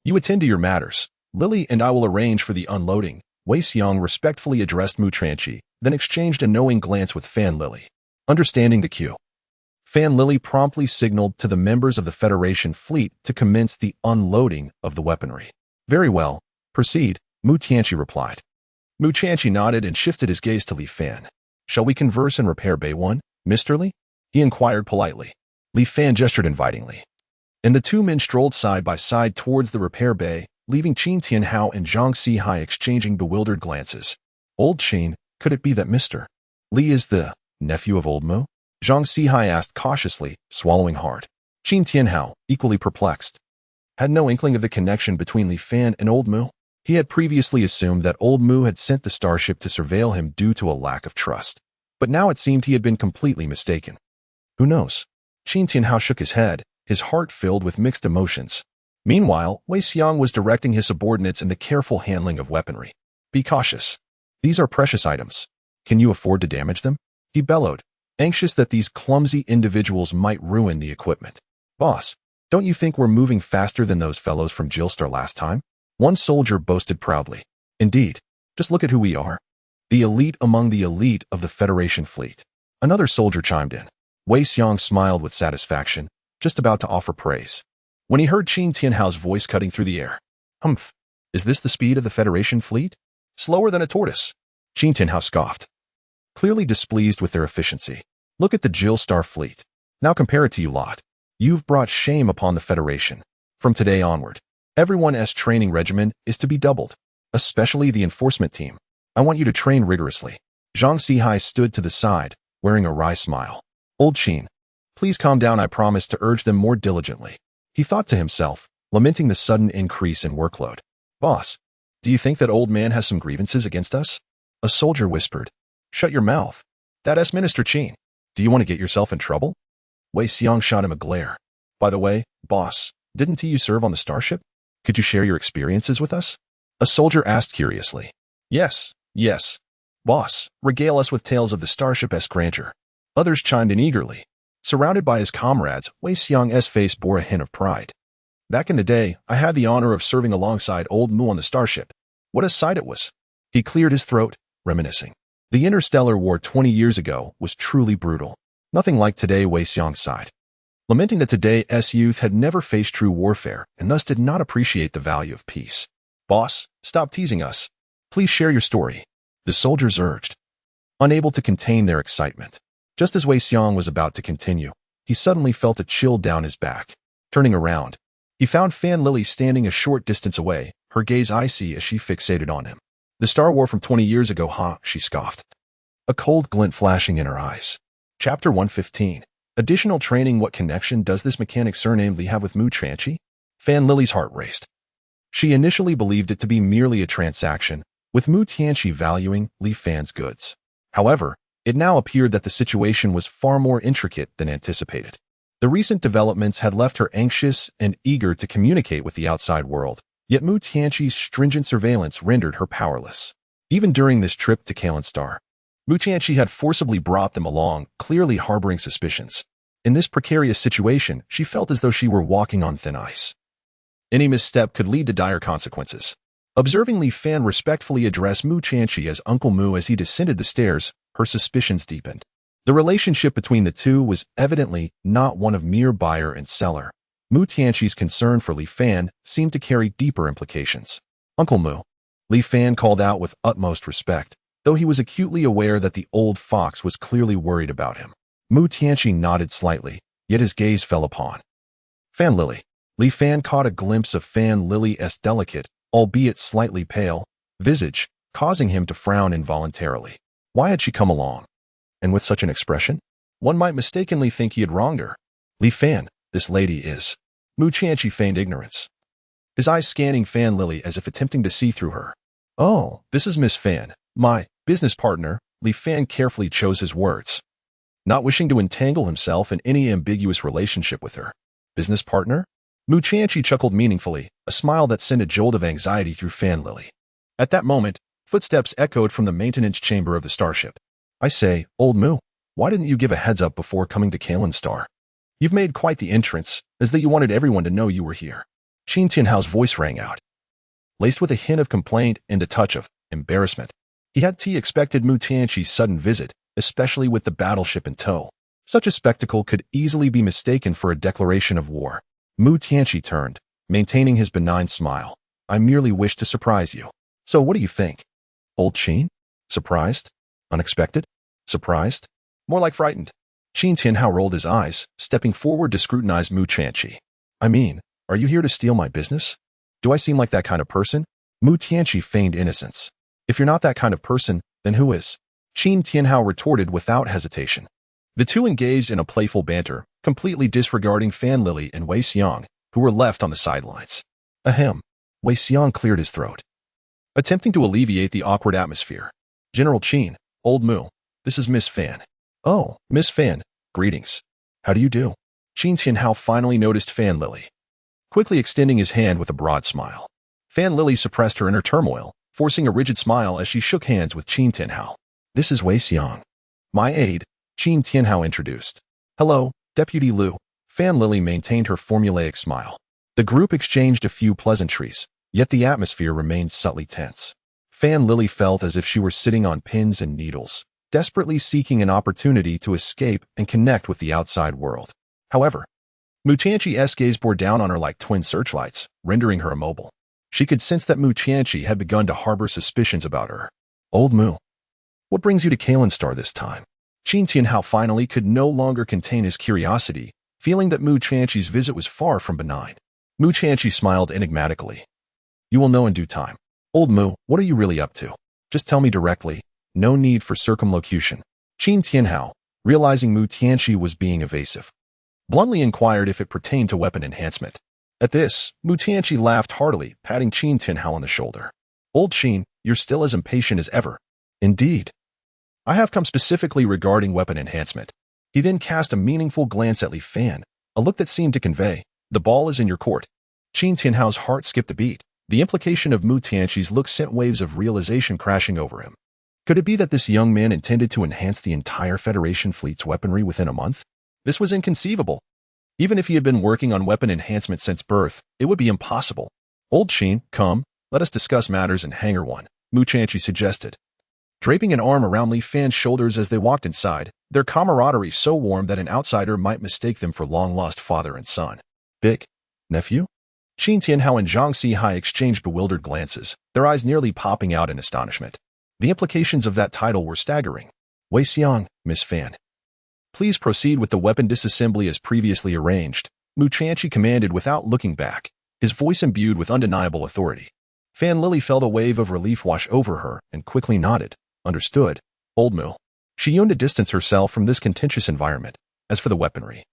you attend to your matters. Lily and I will arrange for the unloading." Wei Xiong respectfully addressed Mu Tianchi, then exchanged a knowing glance with Fan Lily. Understanding the cue, Fan Lily promptly signaled to the members of the Federation fleet to commence the unloading of the weaponry. "Very well, proceed," Mu Tianchi replied. Mu Tianchi nodded and shifted his gaze to Li Fan. "Shall we converse in Repair Bay 1, Mr. Li?" he inquired politely. Li Fan gestured invitingly, and the two men strolled side by side towards the repair bay, leaving Qin Tianhao and Zhang Sihai exchanging bewildered glances. "Old Qin, could it be that Mr. Li is the nephew of Old Mu?" Zhang Sihai asked cautiously, swallowing hard. Qin Tianhao, equally perplexed, had no inkling of the connection between Li Fan and Old Mu. He had previously assumed that Old Mu had sent the starship to surveil him due to a lack of trust, but now it seemed he had been completely mistaken. Who knows? Qin Tianhao shook his head, his heart filled with mixed emotions. Meanwhile, Wei Xiong was directing his subordinates in the careful handling of weaponry. "Be cautious. These are precious items. Can you afford to damage them?" he bellowed, anxious that these clumsy individuals might ruin the equipment. "Boss, don't you think we're moving faster than those fellows from Jillstar last time?" one soldier boasted proudly. "Indeed. Just look at who we are. The elite among the elite of the Federation fleet." Another soldier chimed in. Wei Xiong smiled with satisfaction, just about to offer praise, when he heard Qin Tianhao's voice cutting through the air. "Humph. Is this the speed of the Federation fleet? Slower than a tortoise." Qin Tianhao scoffed, clearly displeased with their efficiency. "Look at the Jillstar fleet. Now compare it to you lot. You've brought shame upon the Federation. From today onward, everyone's training regimen is to be doubled, especially the enforcement team. I want you to train rigorously." Zhang Sihai stood to the side, wearing a wry smile. "Old Qin, please calm down. I promise to urge them more diligently," he thought to himself, lamenting the sudden increase in workload. "Boss, do you think that old man has some grievances against us?" a soldier whispered. "Shut your mouth. That's Minister Qin. Do you want to get yourself in trouble?" Wei Xiong shot him a glare. "By the way, boss, didn't you serve on the starship? Could you share your experiences with us?" a soldier asked curiously. Yes. Boss, regale us with tales of the starship's grandeur." Others chimed in eagerly. Surrounded by his comrades, Wei Xiong's face bore a hint of pride. "Back in the day, I had the honor of serving alongside Old Mu on the starship. What a sight it was." He cleared his throat, reminiscing. "The Interstellar War 20 years ago was truly brutal. Nothing like today." Wei Xiong sighed, lamenting that today's youth had never faced true warfare and thus did not appreciate the value of peace. "Boss, stop teasing us. Please share your story," the soldiers urged, unable to contain their excitement. Just as Wei Xiong was about to continue, he suddenly felt a chill down his back. Turning around, he found Fan Lily standing a short distance away, her gaze icy as she fixated on him. "The Star War from 20 years ago, huh?" she scoffed, a cold glint flashing in her eyes. Chapter 115. Additional training. What connection does this mechanic surnamed Li have with Mu Tianchi? Fan Lily's heart raced. She initially believed it to be merely a transaction, with Mu Tianqi valuing Li Fan's goods. However, it now appeared that the situation was far more intricate than anticipated. The recent developments had left her anxious and eager to communicate with the outside world, yet Mu Tianqi's stringent surveillance rendered her powerless. Even during this trip to Kalenstar, Mu Tianqi had forcibly brought them along, clearly harboring suspicions. In this precarious situation, she felt as though she were walking on thin ice. Any misstep could lead to dire consequences. Observing Li Fan respectfully address Mu Tianqi as Uncle Mu as he descended the stairs, her suspicions deepened. The relationship between the two was evidently not one of mere buyer and seller. Mu Tianqi's concern for Li Fan seemed to carry deeper implications. Uncle Mu, Li Fan called out with utmost respect, though he was acutely aware that the old fox was clearly worried about him. Mu Tianqi nodded slightly, yet his gaze fell upon Fan Lily. Li Fan caught a glimpse of Fan Lily's delicate, albeit slightly pale, visage, causing him to frown involuntarily. Why had she come along? And with such an expression? One might mistakenly think he had wronged her. Li Fan, this lady is. Mu Tianqi feigned ignorance, his eyes scanning Fan Lily as if attempting to see through her. Oh, this is Miss Fan, my business partner. Li Fan carefully chose his words, not wishing to entangle himself in any ambiguous relationship with her. Business partner? Mu Tianqi chuckled meaningfully, a smile that sent a jolt of anxiety through Fan Lily. At that moment, footsteps echoed from the maintenance chamber of the starship. I say, old Mu, why didn't you give a heads up before coming to Kalenstar? You've made quite the entrance, as that you wanted everyone to know you were here. Qin Tianhao's voice rang out, laced with a hint of complaint and a touch of embarrassment. He had expected Mu Tianqi's sudden visit, especially with the battleship in tow. Such a spectacle could easily be mistaken for a declaration of war. Mu Tianqi turned, maintaining his benign smile. I merely wish to surprise you. So what do you think? Old Qin? Surprised? Unexpected? Surprised? More like frightened. Qin Tianhao rolled his eyes, stepping forward to scrutinize Mu Tianqi. I mean, are you here to steal my business? Do I seem like that kind of person? Mu Tianqi feigned innocence. If you're not that kind of person, then who is? Qin Tianhao retorted without hesitation. The two engaged in a playful banter, completely disregarding Fan Lily and Wei Xiang, who were left on the sidelines. Ahem. Wei Xiang cleared his throat, attempting to alleviate the awkward atmosphere. General Qin, old Mu, this is Miss Fan. Oh, Miss Fan, greetings. How do you do? Qin Tianhao finally noticed Fan Lily, quickly extending his hand with a broad smile. Fan Lily suppressed her inner turmoil, forcing a rigid smile as she shook hands with Qin Tianhao. This is Wei Xiang, my aide, Qin Tianhao introduced. Hello, Deputy Liu. Fan Lily maintained her formulaic smile. The group exchanged a few pleasantries, yet the atmosphere remained subtly tense. Fan Lily felt as if she were sitting on pins and needles, desperately seeking an opportunity to escape and connect with the outside world. However, Mu Tianqi's gaze bore down on her like twin searchlights, rendering her immobile. She could sense that Mu Tianqi had begun to harbor suspicions about her. Old Mu, what brings you to Kalenstar this time? Qin Tianhao finally could no longer contain his curiosity, feeling that Mu Tianqi's visit was far from benign. Mu Tianqi smiled enigmatically. You will know in due time. Old Mu, what are you really up to? Just tell me directly. No need for circumlocution. Qin Tianhao, realizing Mu Tianqi was being evasive, bluntly inquired if it pertained to weapon enhancement. At this, Mu Tianqi laughed heartily, patting Qin Tianhao on the shoulder. Old Qin, you're still as impatient as ever. Indeed. I have come specifically regarding weapon enhancement. He then cast a meaningful glance at Li Fan, a look that seemed to convey, the ball is in your court. Qin Tianhao's heart skipped a beat. The implication of Mu Tianqi's look sent waves of realization crashing over him. Could it be that this young man intended to enhance the entire Federation fleet's weaponry within a month? This was inconceivable. Even if he had been working on weapon enhancement since birth, it would be impossible. Old Qin, come, let us discuss matters in Hangar 1, Mu Tianqi suggested. Draping an arm around Li Fan's shoulders as they walked inside, their camaraderie so warm that an outsider might mistake them for long-lost father and son. Big nephew? Qin Tianhao and Zhang Sihai exchanged bewildered glances, their eyes nearly popping out in astonishment. The implications of that title were staggering. Wei Xiang, Miss Fan. Please proceed with the weapon disassembly as previously arranged, Mu Tianqi commanded without looking back, his voice imbued with undeniable authority. Fan Lily felt a wave of relief wash over her and quickly nodded. Understood, old Mu. She yearned to distance herself from this contentious environment. As for the weaponry,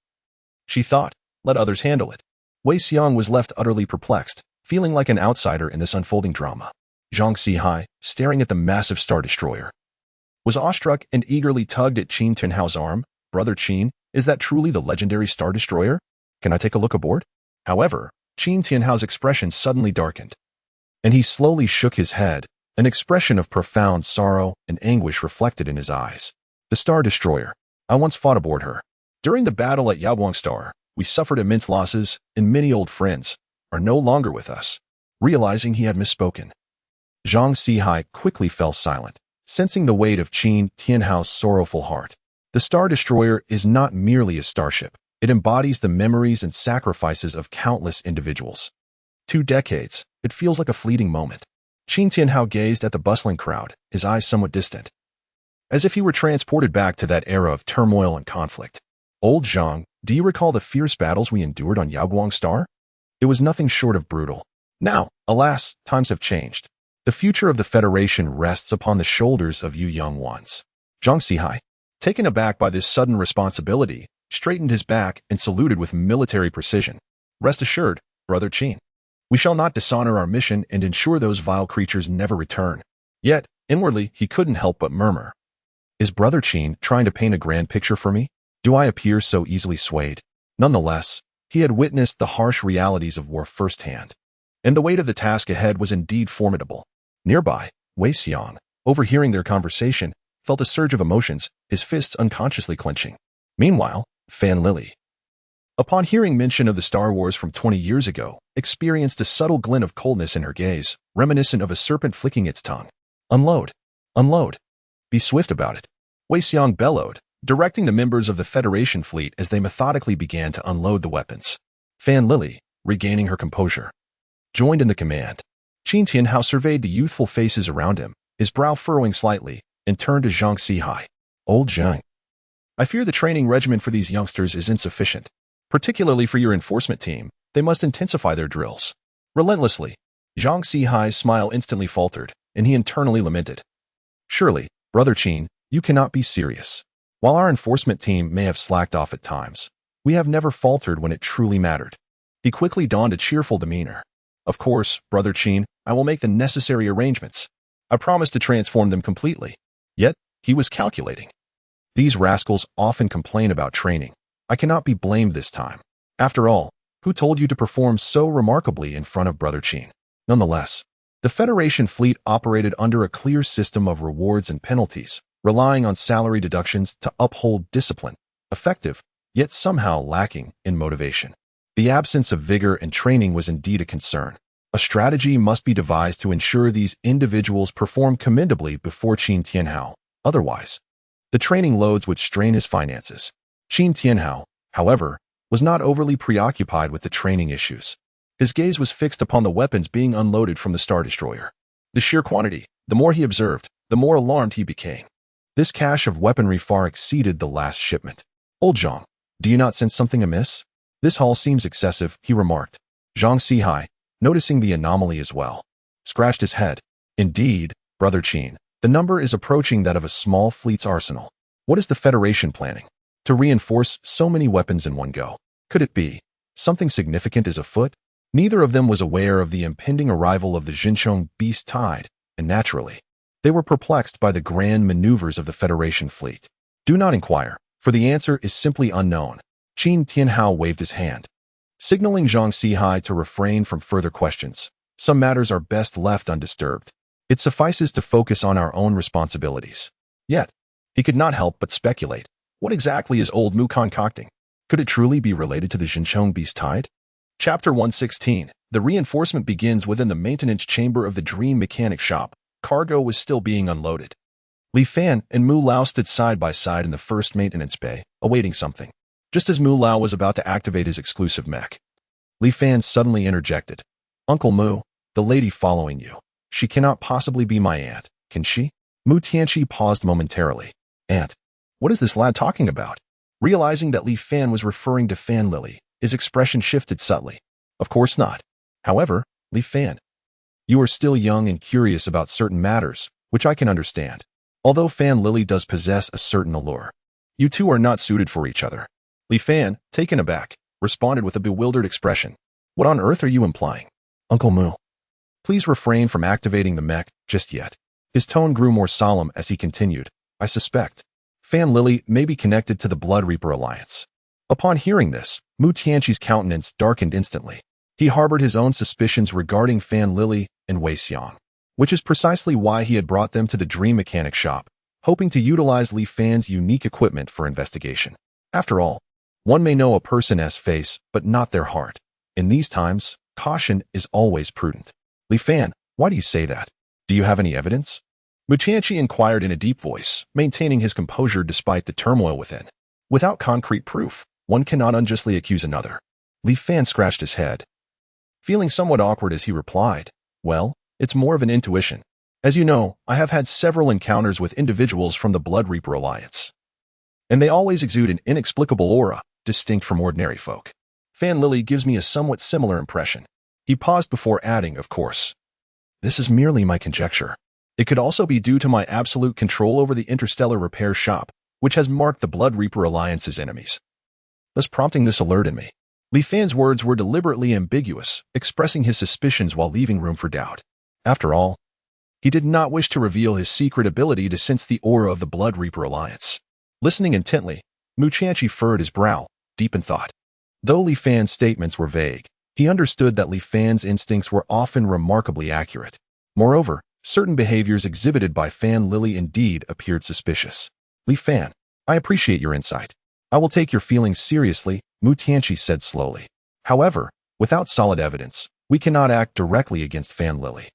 she thought, let others handle it. Wei Xiang was left utterly perplexed, feeling like an outsider in this unfolding drama. Zhang Xihai, staring at the massive Star Destroyer, was awestruck and eagerly tugged at Qin Tianhao's arm. Brother Qin, is that truly the legendary Star Destroyer? Can I take a look aboard? However, Qin Tianhao's expression suddenly darkened, and he slowly shook his head, an expression of profound sorrow and anguish reflected in his eyes. The Star Destroyer. I once fought aboard her. During the battle at Yaoguang Star, we suffered immense losses, and many old friends are no longer with us. Realizing he had misspoken, Zhang Xihai quickly fell silent, sensing the weight of Qin Tianhao's sorrowful heart. The Star Destroyer is not merely a starship. It embodies the memories and sacrifices of countless individuals. 2 decades, it feels like a fleeting moment. Qin Tianhao gazed at the bustling crowd, his eyes somewhat distant, as if he were transported back to that era of turmoil and conflict. Old Zhang, do you recall the fierce battles we endured on Yaoguang Star? It was nothing short of brutal. Now, alas, times have changed. The future of the Federation rests upon the shoulders of you young ones. Zhang Xihai, taken aback by this sudden responsibility, straightened his back and saluted with military precision. Rest assured, Brother Qin, we shall not dishonor our mission and ensure those vile creatures never return. Yet, inwardly, he couldn't help but murmur. Is Brother Qin trying to paint a grand picture for me? Do I appear so easily swayed? Nonetheless, he had witnessed the harsh realities of war firsthand, and the weight of the task ahead was indeed formidable. Nearby, Wei Xiang, overhearing their conversation, felt a surge of emotions, his fists unconsciously clenching. Meanwhile, Fan Lily, upon hearing mention of the Star Wars from 20 years ago, experienced a subtle glint of coldness in her gaze, reminiscent of a serpent flicking its tongue. Unload. Unload. Be swift about it. Wei Xiang bellowed, directing the members of the Federation fleet as they methodically began to unload the weapons. Fan Lily, regaining her composure, joined in the command. Qin Tianhao surveyed the youthful faces around him, his brow furrowing slightly, and turned to Zhang Xihai. Old Zhang, I fear the training regimen for these youngsters is insufficient. Particularly for your enforcement team, they must intensify their drills. Relentlessly. Zhang Xihai's smile instantly faltered, and he internally lamented. Surely, Brother Qin, you cannot be serious. While our enforcement team may have slacked off at times, we have never faltered when it truly mattered. He quickly donned a cheerful demeanor. Of course, Brother Qin, I will make the necessary arrangements. I promise to transform them completely. Yet, he was calculating. These rascals often complain about training. I cannot be blamed this time. After all, who told you to perform so remarkably in front of Brother Qin? Nonetheless, the Federation fleet operated under a clear system of rewards and penalties, relying on salary deductions to uphold discipline, effective, yet somehow lacking in motivation. The absence of vigor and training was indeed a concern. A strategy must be devised to ensure these individuals perform commendably before Qin Tianhao. Otherwise, the training loads would strain his finances. Qin Tianhao, however, was not overly preoccupied with the training issues. His gaze was fixed upon the weapons being unloaded from the Star Destroyer. The sheer quantity, the more he observed, the more alarmed he became. This cache of weaponry far exceeded the last shipment. Old Zhang, do you not sense something amiss? This haul seems excessive, he remarked. Zhang Xihai, noticing the anomaly as well, scratched his head. Indeed, Brother Qin, the number is approaching that of a small fleet's arsenal. What is the Federation planning? To reinforce so many weapons in one go? Could it be something significant is afoot? Neither of them was aware of the impending arrival of the Jinchong Beast Tide, and naturally, they were perplexed by the grand maneuvers of the Federation fleet. Do not inquire, for the answer is simply unknown. Qin Tianhao waved his hand, signaling Zhang Xihai to refrain from further questions. Some matters are best left undisturbed. It suffices to focus on our own responsibilities. Yet, he could not help but speculate. What exactly is old Mu concocting? Could it truly be related to the Jinchong Beast Tide? Chapter 116. The reinforcement begins within the maintenance chamber of the Dream Mechanic Shop. Cargo was still being unloaded. Li Fan and Mu Lao stood side by side in the first maintenance bay, awaiting something. Just as Mu Lao was about to activate his exclusive mech, Li Fan suddenly interjected. Uncle Mu, the lady following you. She cannot possibly be my aunt, can she? Mu Tianqi paused momentarily. Aunt? What is this lad talking about? Realizing that Li Fan was referring to Fan Lily, his expression shifted subtly. Of course not. However, Li Fan, you are still young and curious about certain matters, which I can understand. Although Fan Lily does possess a certain allure, you two are not suited for each other. Li Fan, taken aback, responded with a bewildered expression. What on earth are you implying? Uncle Moo, please refrain from activating the mech just yet. His tone grew more solemn as he continued. I suspect Fan Lily may be connected to the Blood Reaper Alliance. Upon hearing this, Mu Tianqi's countenance darkened instantly. He harbored his own suspicions regarding Fan Lily and Wei Xiang, which is precisely why he had brought them to the Dream Mechanic shop, hoping to utilize Li Fan's unique equipment for investigation. After all, one may know a person's face, but not their heart. In these times, caution is always prudent. Li Fan, why do you say that? Do you have any evidence? Mu Tianqi inquired in a deep voice, maintaining his composure despite the turmoil within. Without concrete proof, one cannot unjustly accuse another. Li Fan scratched his head, feeling somewhat awkward as he replied, well, it's more of an intuition. As you know, I have had several encounters with individuals from the Blood Reaper Alliance, and they always exude an inexplicable aura, distinct from ordinary folk. Fan Lily gives me a somewhat similar impression. He paused before adding, of course, this is merely my conjecture. It could also be due to my absolute control over the Interstellar repair shop, which has marked the Blood Reaper Alliance's enemies, thus prompting this alert in me. Li Fan's words were deliberately ambiguous, expressing his suspicions while leaving room for doubt. After all, he did not wish to reveal his secret ability to sense the aura of the Blood Reaper Alliance. Listening intently, Mu Tianqi furrowed his brow, deep in thought. Though Li Fan's statements were vague, he understood that Li Fan's instincts were often remarkably accurate. Moreover, certain behaviors exhibited by Fan Lily indeed appeared suspicious. Li Fan, I appreciate your insight. I will take your feelings seriously, Mu Tianqi said slowly. However, without solid evidence, we cannot act directly against Fan Lily.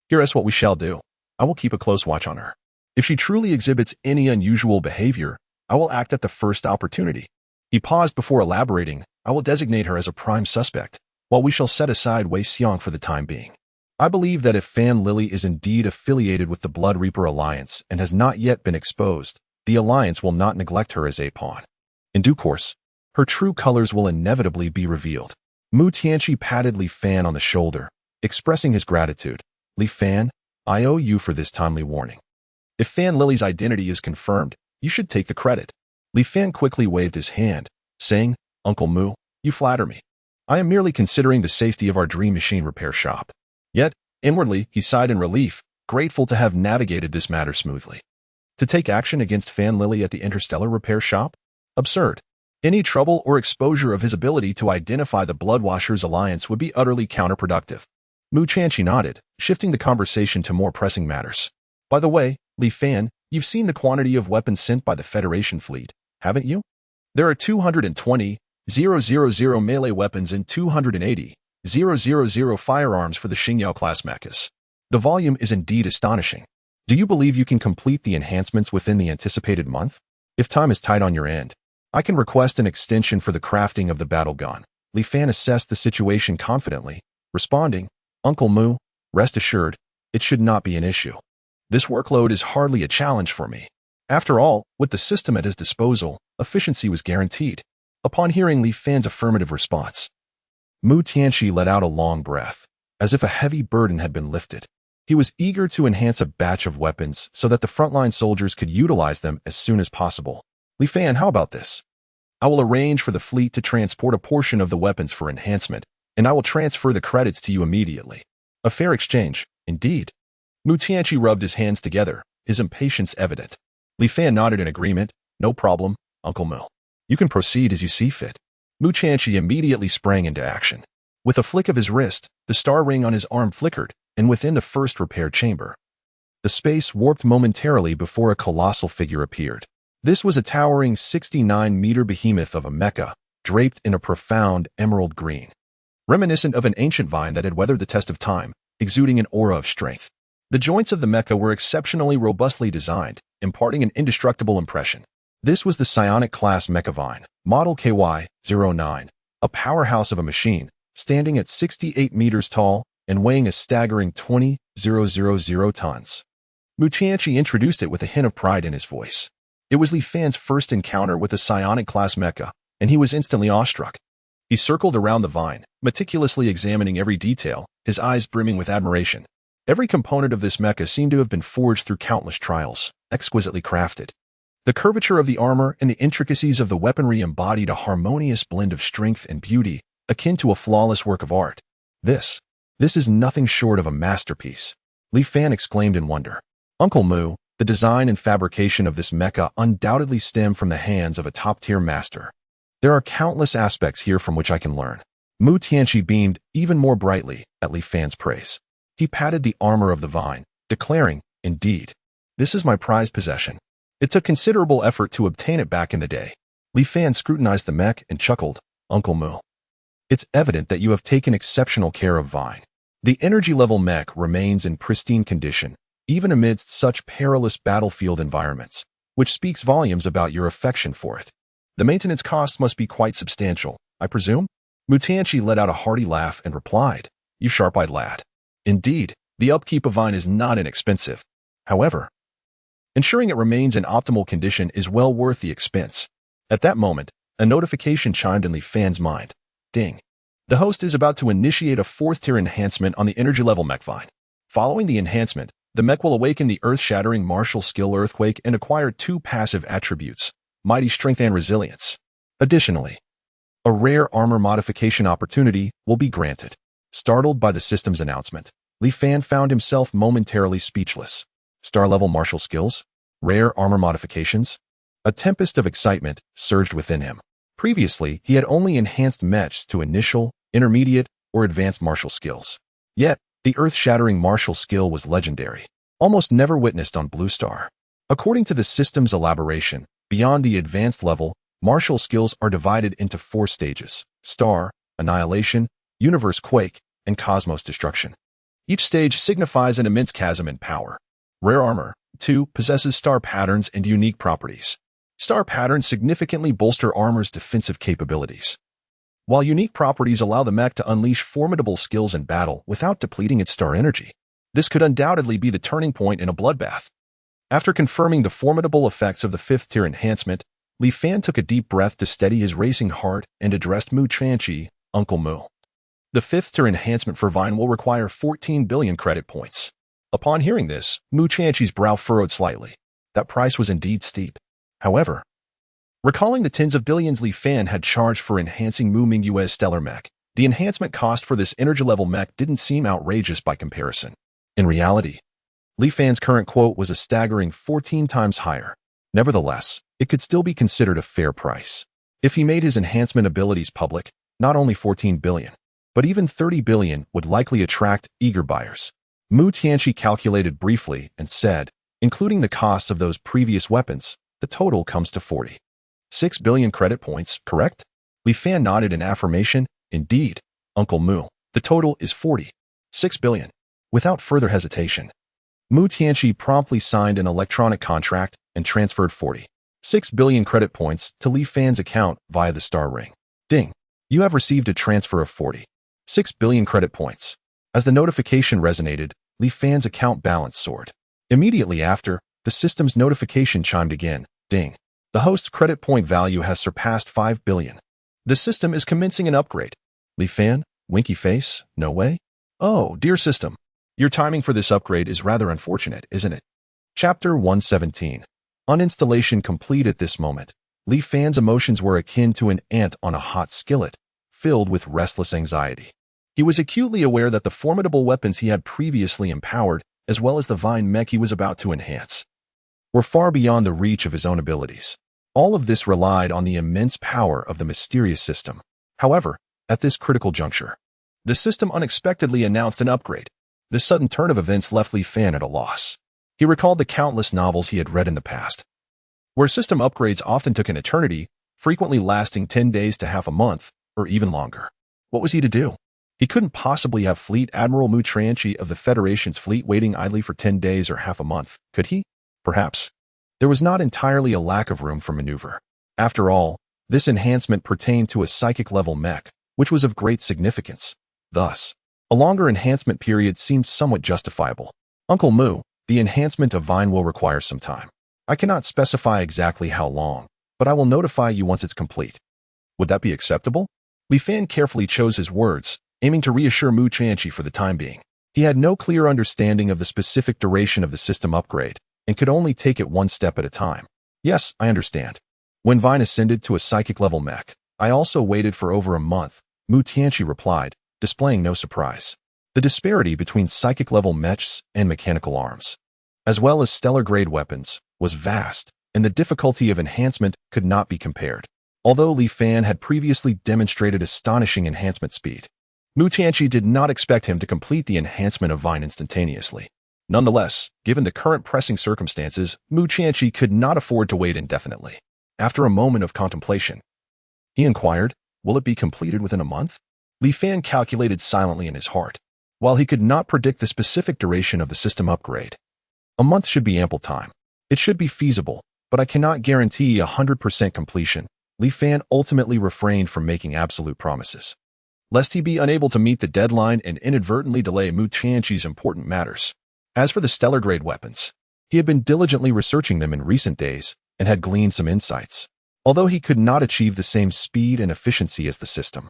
Here is what we shall do. I will keep a close watch on her. If she truly exhibits any unusual behavior, I will act at the first opportunity. He paused before elaborating, I will designate her as a prime suspect, while we shall set aside Wei Xiang for the time being. I believe that if Fan Lily is indeed affiliated with the Blood Reaper Alliance and has not yet been exposed, the Alliance will not neglect her as a pawn. In due course, her true colors will inevitably be revealed. Mu Tianqi patted Li Fan on the shoulder, expressing his gratitude. Li Fan, I owe you for this timely warning. If Fan Lily's identity is confirmed, you should take the credit. Li Fan quickly waved his hand, saying, Uncle Mu, you flatter me. I am merely considering the safety of our dream machine repair shop. Yet, inwardly, he sighed in relief, grateful to have navigated this matter smoothly. To take action against Fan Lily at the Interstellar repair shop? Absurd. Any trouble or exposure of his ability to identify the Bloodwashers Alliance would be utterly counterproductive. Mu Tianqi nodded, shifting the conversation to more pressing matters. By the way, Li Fan, you've seen the quantity of weapons sent by the Federation fleet, haven't you? There are 220,000 melee weapons and 280,000 firearms for the Xingyao-class mechas. The volume is indeed astonishing. Do you believe you can complete the enhancements within the anticipated month? If time is tight on your end, I can request an extension for the crafting of the battle gun. Li Fan assessed the situation confidently, responding, Uncle Mu, rest assured, it should not be an issue. This workload is hardly a challenge for me. After all, with the system at his disposal, efficiency was guaranteed. Upon hearing Li Fan's affirmative response, Mu Tianqi let out a long breath, as if a heavy burden had been lifted. He was eager to enhance a batch of weapons so that the frontline soldiers could utilize them as soon as possible. Li Fan, how about this? I will arrange for the fleet to transport a portion of the weapons for enhancement, and I will transfer the credits to you immediately. A fair exchange, indeed. Mu Tianqi rubbed his hands together, his impatience evident. Li Fan nodded in agreement. No problem, Uncle Mu. You can proceed as you see fit. Mu Tianqi immediately sprang into action. With a flick of his wrist, the star ring on his arm flickered, and within the first repair chamber, the space warped momentarily before a colossal figure appeared. This was a towering 69-meter behemoth of a mecha, draped in a profound emerald green, reminiscent of an ancient vine that had weathered the test of time, exuding an aura of strength. The joints of the mecha were exceptionally robustly designed, imparting an indestructible impression. This was the SSS-Class Mecha Vine, Model KY-09, a powerhouse of a machine, standing at 68 meters tall and weighing a staggering 20,000 tons. Mu Tianqi introduced it with a hint of pride in his voice. It was Li Fan's first encounter with a SSS-Class mecha, and he was instantly awestruck. He circled around the vine, meticulously examining every detail, his eyes brimming with admiration. Every component of this mecha seemed to have been forged through countless trials, exquisitely crafted. The curvature of the armor and the intricacies of the weaponry embodied a harmonious blend of strength and beauty, akin to a flawless work of art. This is nothing short of a masterpiece, Li Fan exclaimed in wonder. Uncle Mu, the design and fabrication of this mecha undoubtedly stem from the hands of a top-tier master. There are countless aspects here from which I can learn. Mu Tianqi beamed even more brightly at Li Fan's praise. He patted the armor of the vine, declaring, "Indeed, this is my prized possession. It took considerable effort to obtain it back in the day." Li Fan scrutinized the mech and chuckled, "Uncle Mu, it's evident that you have taken exceptional care of Vine. The energy-level mech remains in pristine condition, even amidst such perilous battlefield environments, which speaks volumes about your affection for it. The maintenance costs must be quite substantial, I presume?" Mu Tianqi let out a hearty laugh and replied, "You sharp-eyed lad. Indeed, the upkeep of Vine is not inexpensive. However, ensuring it remains in optimal condition is well worth the expense." At that moment, a notification chimed in Li Fan's mind. Ding. The host is about to initiate a 4th-tier enhancement on the energy-level mech Vine. Following the enhancement, the mech will awaken the earth-shattering martial skill Earthquake and acquire 2 passive attributes, Mighty Strength and Resilience. Additionally, a rare armor modification opportunity will be granted. Startled by the system's announcement, Li Fan found himself momentarily speechless. Star-level martial skills? Rare armor modifications? A tempest of excitement surged within him. Previously, he had only enhanced mechs to initial, intermediate, or advanced martial skills. Yet, the earth-shattering martial skill was legendary, almost never witnessed on Blue Star. According to the system's elaboration, beyond the advanced level, martial skills are divided into 4 stages: Star, Annihilation, Universe Quake, and Cosmos Destruction. Each stage signifies an immense chasm in power. Rare armor, 2, possesses star patterns and unique properties. Star patterns significantly bolster armor's defensive capabilities, while unique properties allow the mech to unleash formidable skills in battle without depleting its star energy. This could undoubtedly be the turning point in a bloodbath. After confirming the formidable effects of the 5th-tier enhancement, Li Fan took a deep breath to steady his racing heart and addressed Mu Tianqi, "Uncle Mu. The 5th-tier enhancement for Vine will require 14 billion credit points." Upon hearing this, Mu Tianqi's brow furrowed slightly. That price was indeed steep. However, recalling the tens of billions Li Fan had charged for enhancing Mu Mingyue's stellar mech, the enhancement cost for this energy-level mech didn't seem outrageous by comparison. In reality, Li Fan's current quote was a staggering 14 times higher. Nevertheless, it could still be considered a fair price. If he made his enhancement abilities public, not only 14 billion, but even 30 billion would likely attract eager buyers. Mu Tianqi calculated briefly and said, "Including the costs of those previous weapons, the total comes to 46 billion credit points, correct?" Li Fan nodded in affirmation. "Indeed, Uncle Mu, the total is 46 billion. Without further hesitation, Mu Tianqi promptly signed an electronic contract and transferred 46 billion credit points to Li Fan's account via the star ring. Ding. You have received a transfer of 46 billion credit points. As the notification resonated, Li Fan's account balance soared. Immediately after, the system's notification chimed again. Ding. The host's credit point value has surpassed 5 billion. The system is commencing an upgrade. Li Fan, winky face, no way? Oh, dear system. Your timing for this upgrade is rather unfortunate, isn't it? Chapter 117. Uninstallation complete. At this moment, Li Fan's emotions were akin to an ant on a hot skillet, filled with restless anxiety. He was acutely aware that the formidable weapons he had previously empowered, as well as the Vine mech he was about to enhance, were far beyond the reach of his own abilities. All of this relied on the immense power of the mysterious system. However, at this critical juncture, the system unexpectedly announced an upgrade. This sudden turn of events left Li Fan at a loss. He recalled the countless novels he had read in the past, where system upgrades often took an eternity, frequently lasting 10 days to half a month, or even longer. What was he to do? He couldn't possibly have Fleet Admiral Mu Tianqi of the Federation's fleet waiting idly for 10 days or half a month, could he? Perhaps. There was not entirely a lack of room for maneuver. After all, this enhancement pertained to a psychic-level mech, which was of great significance. Thus, a longer enhancement period seemed somewhat justifiable. Uncle Mu, the enhancement of Vine will require some time. I cannot specify exactly how long, but I will notify you once it's complete. Would that be acceptable? Li Fan carefully chose his words, aiming to reassure Mu Tianqi for the time being. He had no clear understanding of the specific duration of the system upgrade, and could only take it one step at a time. Yes, I understand. When Vine ascended to a psychic-level mech, I also waited for over a month, Mu Tianqi replied, displaying no surprise. The disparity between psychic-level mechs and mechanical arms, as well as stellar-grade weapons, was vast, and the difficulty of enhancement could not be compared. Although Li Fan had previously demonstrated astonishing enhancement speed, Mu Tianqi did not expect him to complete the enhancement of Vine instantaneously. Nonetheless, given the current pressing circumstances, Mu Tianqi could not afford to wait indefinitely. After a moment of contemplation, he inquired, "Will it be completed within a month?" Li Fan calculated silently in his heart. While he could not predict the specific duration of the system upgrade, a month should be ample time. It should be feasible, but I cannot guarantee 100% completion. Li Fan ultimately refrained from making absolute promises, lest he be unable to meet the deadline and inadvertently delay Mu Tianqi's important matters. As for the stellar-grade weapons, he had been diligently researching them in recent days and had gleaned some insights. Although he could not achieve the same speed and efficiency as the system,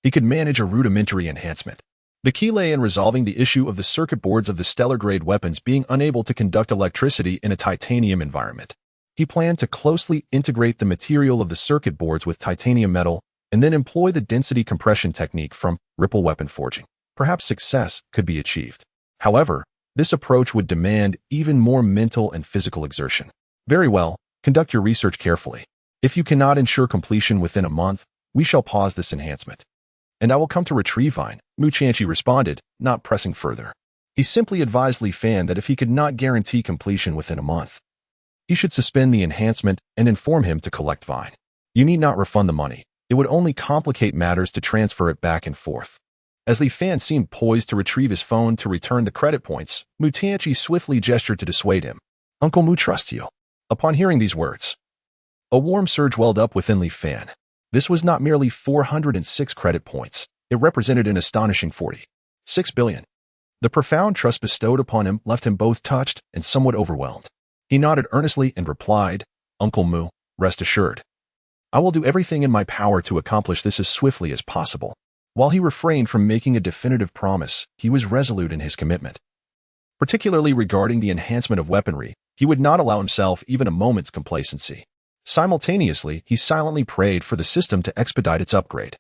he could manage a rudimentary enhancement. The key lay in resolving the issue of the circuit boards of the stellar-grade weapons being unable to conduct electricity in a titanium environment. He planned to closely integrate the material of the circuit boards with titanium metal and then employ the density compression technique from ripple weapon forging. Perhaps success could be achieved. However, this approach would demand even more mental and physical exertion. Very well, conduct your research carefully. If you cannot ensure completion within a month, we shall pause this enhancement, and I will come to retrieve Vine, Mu Tianqi responded, not pressing further. He simply advised Li Fan that if he could not guarantee completion within a month, he should suspend the enhancement and inform him to collect Vine. You need not refund the money. It would only complicate matters to transfer it back and forth. As Li Fan seemed poised to retrieve his phone to return the credit points, Mu Tianqi swiftly gestured to dissuade him. Uncle Mu trusts you. Upon hearing these words, a warm surge welled up within Li Fan. This was not merely 406 credit points. It represented an astonishing 46 billion. The profound trust bestowed upon him left him both touched and somewhat overwhelmed. He nodded earnestly and replied, Uncle Mu, rest assured. I will do everything in my power to accomplish this as swiftly as possible. While he refrained from making a definitive promise, he was resolute in his commitment. Particularly regarding the enhancement of weaponry, he would not allow himself even a moment's complacency. Simultaneously, he silently prayed for the system to expedite its upgrade,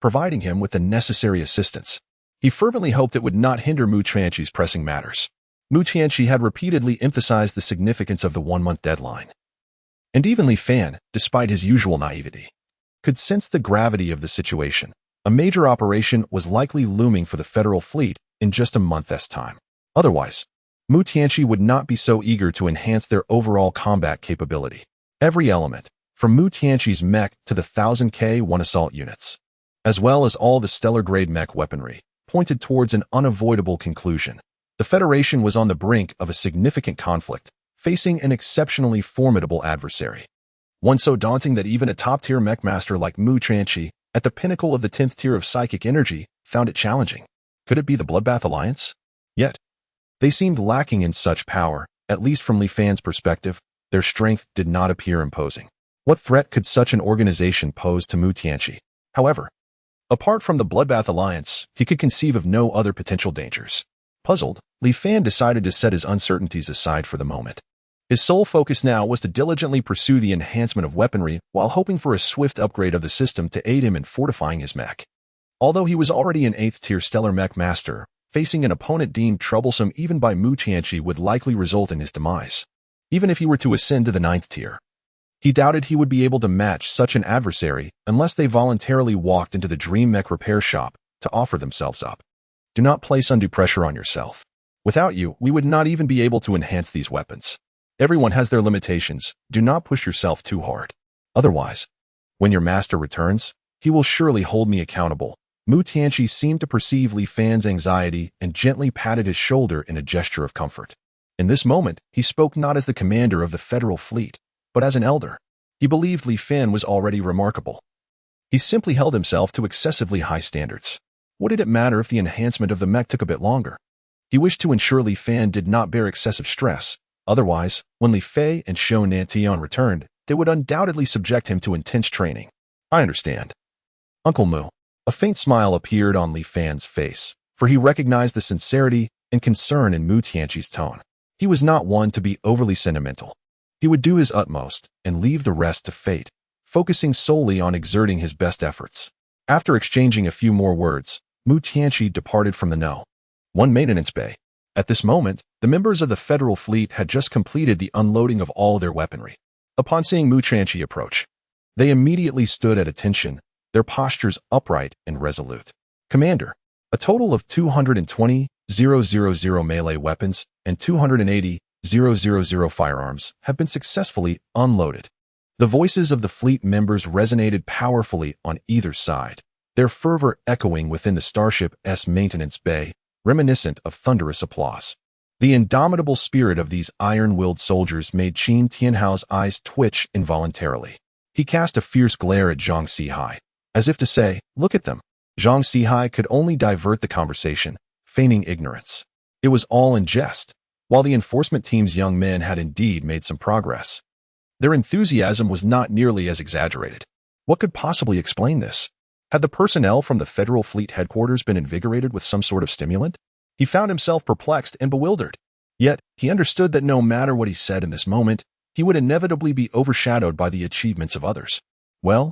providing him with the necessary assistance. He fervently hoped it would not hinder Mu Tianqi's pressing matters. Mu Tianqi had repeatedly emphasized the significance of the one-month deadline. And even Li Fan, despite his usual naivety, could sense the gravity of the situation. A major operation was likely looming for the federal fleet in just a month's time. Otherwise, Mu Tianqi would not be so eager to enhance their overall combat capability. Every element, from Mu Tianqi's mech to the 1000K-1 assault units, as well as all the stellar-grade mech weaponry, pointed towards an unavoidable conclusion. The Federation was on the brink of a significant conflict, facing an exceptionally formidable adversary. One so daunting that even a top-tier mech master like Mu Tianqi, at the pinnacle of the 10th tier of psychic energy, found it challenging. Could it be the Bloodbath Alliance? Yet, they seemed lacking in such power, at least from Li Fan's perspective. Their strength did not appear imposing. What threat could such an organization pose to Mu Tianqi? However, apart from the Bloodbath Alliance, he could conceive of no other potential dangers. Puzzled, Li Fan decided to set his uncertainties aside for the moment. His sole focus now was to diligently pursue the enhancement of weaponry while hoping for a swift upgrade of the system to aid him in fortifying his mech. Although he was already an 8th tier stellar mech master, facing an opponent deemed troublesome even by Mu Tianqi would likely result in his demise. Even if he were to ascend to the 9th tier, he doubted he would be able to match such an adversary unless they voluntarily walked into the Dream Mech repair shop to offer themselves up. Do not place undue pressure on yourself. Without you, we would not even be able to enhance these weapons. Everyone has their limitations. Do not push yourself too hard. Otherwise, when your master returns, he will surely hold me accountable. Mu Tianqi seemed to perceive Li Fan's anxiety and gently patted his shoulder in a gesture of comfort. In this moment, he spoke not as the commander of the federal fleet, but as an elder. He believed Li Fan was already remarkable. He simply held himself to excessively high standards. What did it matter if the enhancement of the mech took a bit longer? He wished to ensure Li Fan did not bear excessive stress. Otherwise, when Li Fei and Shou Nantian returned, they would undoubtedly subject him to intense training. I understand. Uncle Mu. A faint smile appeared on Li Fan's face, for he recognized the sincerity and concern in Mu Tianqi's tone. He was not one to be overly sentimental. He would do his utmost and leave the rest to fate, focusing solely on exerting his best efforts. After exchanging a few more words, Mu Tianqi departed from the No. 1 maintenance bay. At this moment, the members of the Federal Fleet had just completed the unloading of all their weaponry. Upon seeing Mu Tianqi approach, they immediately stood at attention, their postures upright and resolute. Commander, a total of 220,000 melee weapons and 280,000 firearms have been successfully unloaded. The voices of the fleet members resonated powerfully on either side, their fervor echoing within the starship's maintenance bay, reminiscent of thunderous applause. The indomitable spirit of these iron-willed soldiers made Qin Tianhao's eyes twitch involuntarily. He cast a fierce glare at Zhang Sihai, as if to say, "Look at them." Zhang Sihai could only divert the conversation, feigning ignorance. It was all in jest. While the enforcement team's young men had indeed made some progress, their enthusiasm was not nearly as exaggerated. What could possibly explain this? Had the personnel from the Federal Fleet headquarters been invigorated with some sort of stimulant? He found himself perplexed and bewildered. Yet, he understood that no matter what he said in this moment, he would inevitably be overshadowed by the achievements of others. Well,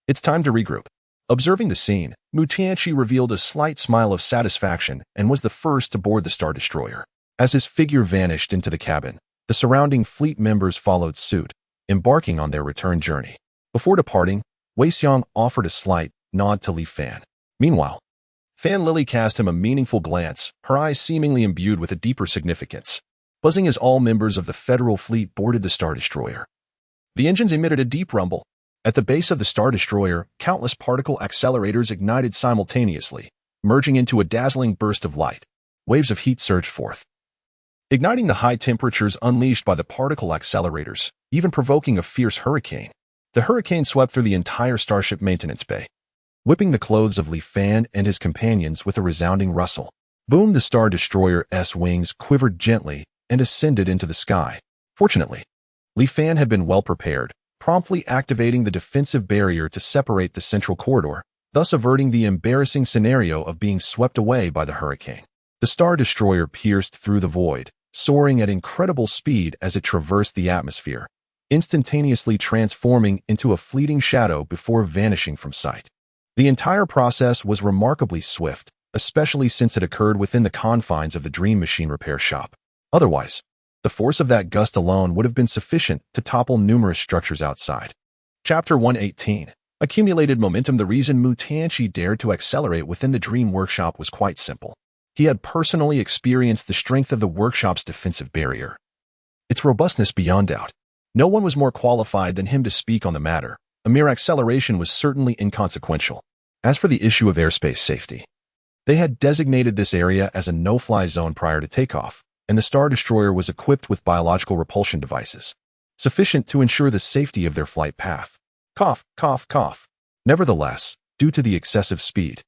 it's time to regroup. Observing the scene, Mu Tianqi revealed a slight smile of satisfaction and was the first to board the Star Destroyer. As his figure vanished into the cabin, the surrounding fleet members followed suit, embarking on their return journey. Before departing, Wei Xiang offered a slight nod to Li Fan. Meanwhile, Fan Lily cast him a meaningful glance, her eyes seemingly imbued with a deeper significance. Buzzing as all members of the Federal Fleet boarded the Star Destroyer. The engines emitted a deep rumble. At the base of the Star Destroyer, countless particle accelerators ignited simultaneously, merging into a dazzling burst of light. Waves of heat surged forth, igniting the high temperatures unleashed by the particle accelerators, even provoking a fierce hurricane. The hurricane swept through the entire starship maintenance bay, whipping the clothes of Li Fan and his companions with a resounding rustle. Boom! The Star Destroyer's wings quivered gently and ascended into the sky. Fortunately, Li Fan had been well prepared, promptly activating the defensive barrier to separate the central corridor, thus averting the embarrassing scenario of being swept away by the hurricane. The Star Destroyer pierced through the void, soaring at incredible speed as it traversed the atmosphere, instantaneously transforming into a fleeting shadow before vanishing from sight. The entire process was remarkably swift, especially since it occurred within the confines of the Dream Machine repair shop. Otherwise, the force of that gust alone would have been sufficient to topple numerous structures outside. Chapter 118. Accumulated momentum. The reason Mu Tianqi dared to accelerate within the Dream Workshop was quite simple. He had personally experienced the strength of the workshop's defensive barrier, its robustness beyond doubt. No one was more qualified than him to speak on the matter. A mere acceleration was certainly inconsequential. As for the issue of airspace safety, they had designated this area as a no-fly zone prior to takeoff, and the Star Destroyer was equipped with biological repulsion devices, sufficient to ensure the safety of their flight path. Cough, cough, cough. Nevertheless, due to the excessive speed,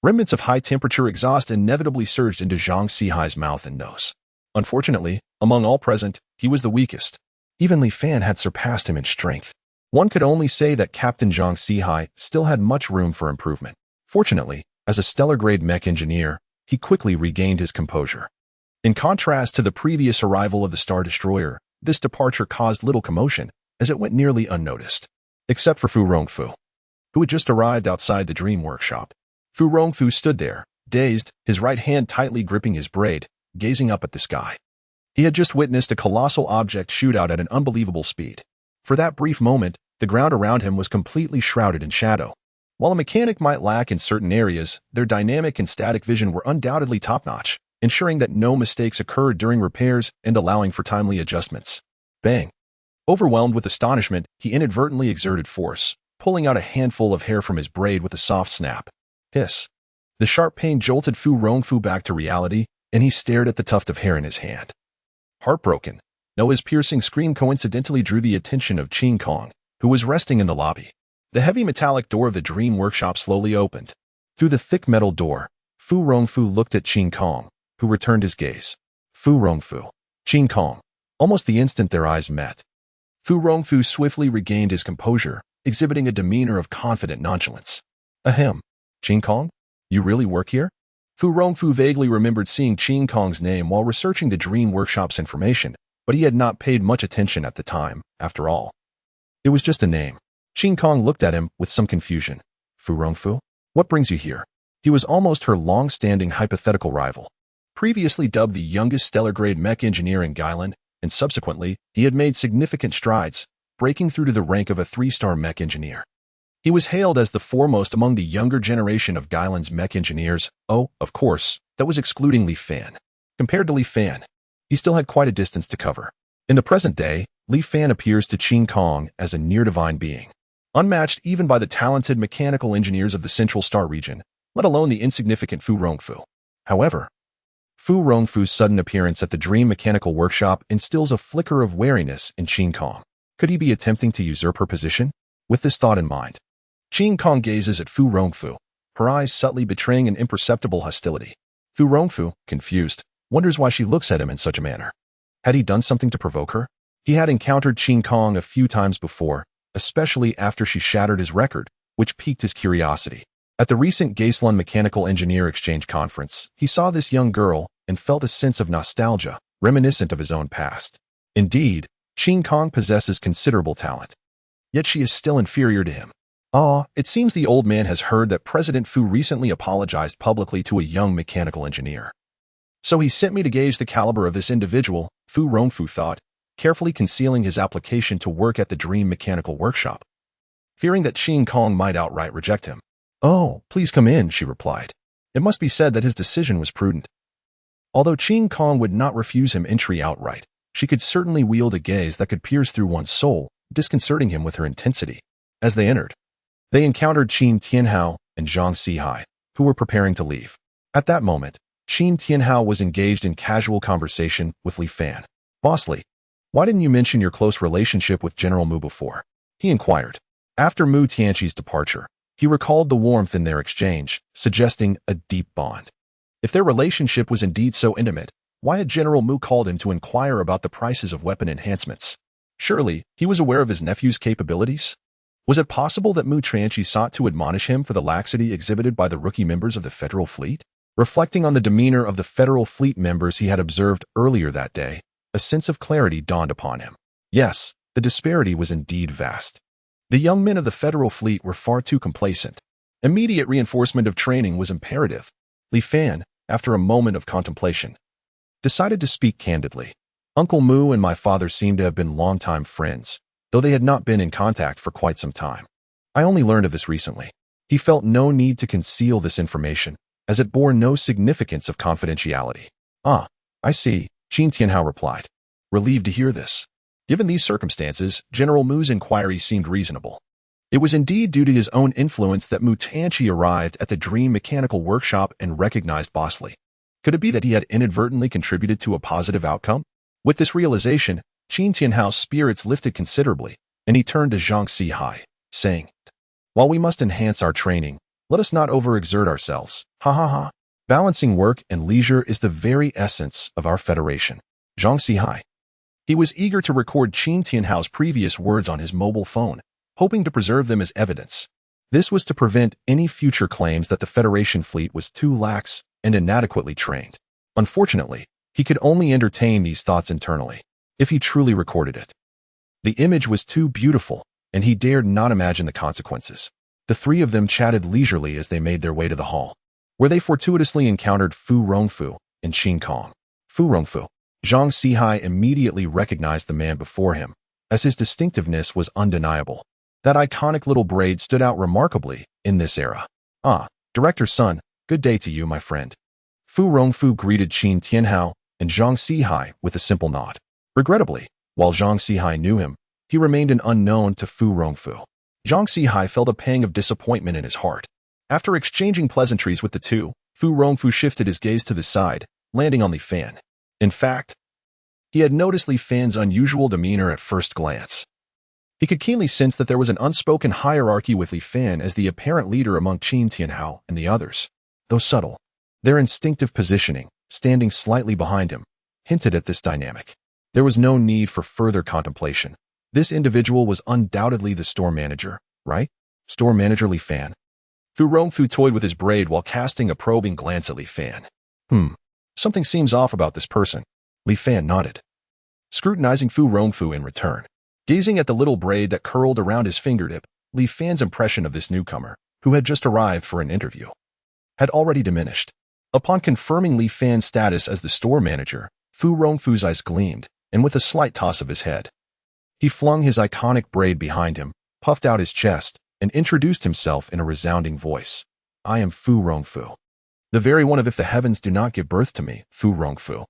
remnants of high-temperature exhaust inevitably surged into Zhang Sihai's mouth and nose. Unfortunately, among all present, he was the weakest. Even Li Fan had surpassed him in strength. One could only say that Captain Zhang Sihai still had much room for improvement. Fortunately, as a stellar-grade mech engineer, he quickly regained his composure. In contrast to the previous arrival of the Star Destroyer, this departure caused little commotion, as it went nearly unnoticed. Except for Fu Rongfu, who had just arrived outside the Dream Workshop. Fu Rongfu stood there, dazed, his right hand tightly gripping his braid, gazing up at the sky. He had just witnessed a colossal object shoot out at an unbelievable speed. For that brief moment, the ground around him was completely shrouded in shadow. While a mechanic might lack in certain areas, their dynamic and static vision were undoubtedly top-notch, ensuring that no mistakes occurred during repairs and allowing for timely adjustments. Bang! Overwhelmed with astonishment, he inadvertently exerted force, pulling out a handful of hair from his braid with a soft snap. Hiss! The sharp pain jolted Fu Rongfu back to reality, and he stared at the tuft of hair in his hand. Heartbroken, Noah's piercing scream coincidentally drew the attention of Qin Kong, who was resting in the lobby. The heavy metallic door of the Dream Workshop slowly opened. Through the thick metal door, Fu Rongfu looked at Qin Kong, who returned his gaze. Fu Rongfu. Qin Kong. Almost the instant their eyes met, Fu Rongfu swiftly regained his composure, exhibiting a demeanor of confident nonchalance. Ahem. Qin Kong? You really work here? Fu Rongfu vaguely remembered seeing Qin Kong's name while researching the Dream Workshop's information, but he had not paid much attention at the time, after all. It was just a name. Qin Kong looked at him with some confusion. Fu Rongfu? What brings you here? He was almost her long-standing hypothetical rival. Previously dubbed the youngest stellar-grade mech engineer in Gailan, and subsequently, he had made significant strides, breaking through to the rank of a 3-star mech engineer. He was hailed as the foremost among the younger generation of Gailan's mech engineers. Oh, of course, that was excluding Li Fan. Compared to Li Fan, he still had quite a distance to cover. In the present day, Li Fan appears to Qin Kong as a near-divine being, unmatched even by the talented mechanical engineers of the Central Star region, let alone the insignificant Fu Rongfu. However, Fu Rongfu's sudden appearance at the Dream Mechanical Workshop instills a flicker of wariness in Qin Kong. Could he be attempting to usurp her position? With this thought in mind, Qin Kong gazes at Fu Rongfu, her eyes subtly betraying an imperceptible hostility. Fu Rongfu, confused, wonders why she looks at him in such a manner. Had he done something to provoke her? He had encountered Qin Kong a few times before, especially after she shattered his record, which piqued his curiosity. At the recent Wasteland Mechanical Engineer Exchange Conference, he saw this young girl and felt a sense of nostalgia, reminiscent of his own past. Indeed, Qin Kong possesses considerable talent. Yet she is still inferior to him. It seems the old man has heard that President Fu recently apologized publicly to a young mechanical engineer. So he sent me to gauge the caliber of this individual, Fu Rongfu thought, carefully concealing his application to work at the Dream Mechanical Workshop, fearing that Qin Kong might outright reject him. "Oh, please come in," she replied. It must be said that his decision was prudent. Although Qin Kong would not refuse him entry outright, she could certainly wield a gaze that could pierce through one's soul, disconcerting him with her intensity. As they entered, they encountered Qin Tianhao and Zhang Sihai, who were preparing to leave. At that moment, Qin Tianhao was engaged in casual conversation with Li Fan. "Boss Li, why didn't you mention your close relationship with General Mu before?" he inquired. After Mu Tianqi's departure, he recalled the warmth in their exchange, suggesting a deep bond. If their relationship was indeed so intimate, why had General Mu called him to inquire about the prices of weapon enhancements? Surely, he was aware of his nephew's capabilities? Was it possible that Mu Tianqi sought to admonish him for the laxity exhibited by the rookie members of the Federal Fleet? Reflecting on the demeanor of the Federal Fleet members he had observed earlier that day, a sense of clarity dawned upon him. Yes, the disparity was indeed vast. The young men of the Federal Fleet were far too complacent. Immediate reinforcement of training was imperative. Li Fan, after a moment of contemplation, decided to speak candidly. "Uncle Mu and my father seem to have been longtime friends, though they had not been in contact for quite some time. I only learned of this recently." He felt no need to conceal this information, as it bore no significance of confidentiality. "Ah, I see," Qin Tianhao replied, relieved to hear this. Given these circumstances, General Mu's inquiry seemed reasonable. It was indeed due to his own influence that Mu Tianqi arrived at the Dream Mechanical Workshop and recognized Boss Li. Could it be that he had inadvertently contributed to a positive outcome? With this realization, Qin Tianhao's spirits lifted considerably, and he turned to Zhang Sihai, saying, "While we must enhance our training, let us not overexert ourselves. Ha ha ha. Balancing work and leisure is the very essence of our federation." Zhang Sihai. He was eager to record Qin Tianhao's previous words on his mobile phone, hoping to preserve them as evidence. This was to prevent any future claims that the Federation fleet was too lax and inadequately trained. Unfortunately, he could only entertain these thoughts internally, if he truly recorded it. The image was too beautiful, and he dared not imagine the consequences. The three of them chatted leisurely as they made their way to the hall, where they fortuitously encountered Fu Rongfu and Qin Kong. Fu Rongfu. Zhang Sihai immediately recognized the man before him, as his distinctiveness was undeniable. That iconic little braid stood out remarkably in this era. "Ah, Director's son, good day to you, my friend." Fu Rongfu greeted Qin Tianhao and Zhang Sihai with a simple nod. Regrettably, while Zhang Sihai knew him, he remained an unknown to Fu Rongfu. Zhang Sihai felt a pang of disappointment in his heart. After exchanging pleasantries with the two, Fu Rongfu shifted his gaze to the side, landing on Li Fan. In fact, he had noticed Li Fan's unusual demeanor at first glance. He could keenly sense that there was an unspoken hierarchy with Li Fan as the apparent leader among Qin Tianhao and the others. Though subtle, their instinctive positioning, standing slightly behind him, hinted at this dynamic. There was no need for further contemplation. This individual was undoubtedly the store manager, right? Store manager Li Fan. Fu Rongfu toyed with his braid while casting a probing glance at Li Fan. Something seems off about this person. Li Fan nodded, scrutinizing Fu Rongfu in return. Gazing at the little braid that curled around his fingertip, Li Fan's impression of this newcomer, who had just arrived for an interview, had already diminished. Upon confirming Li Fan's status as the store manager, Fu Rongfu's eyes gleamed, and with a slight toss of his head, he flung his iconic braid behind him, puffed out his chest, and introduced himself in a resounding voice. I am Fu Rongfu, the very one of if the heavens do not give birth to me, Fu Rongfu.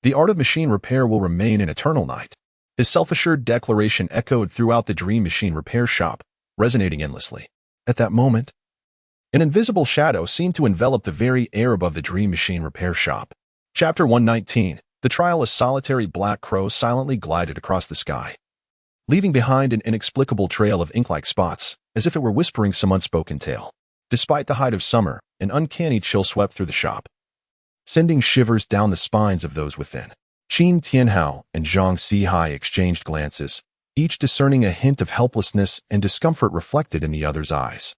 The art of machine repair will remain an eternal night. His self-assured declaration echoed throughout the dream machine repair shop, resonating endlessly. At that moment, an invisible shadow seemed to envelop the very air above the dream machine repair shop. Chapter 119. The trial. A solitary black crow silently glided across the sky, leaving behind an inexplicable trail of ink-like spots, as if it were whispering some unspoken tale. Despite the height of summer, an uncanny chill swept through the shop, sending shivers down the spines of those within. Qin Tianhao and Zhang Sihai exchanged glances, each discerning a hint of helplessness and discomfort reflected in the other's eyes.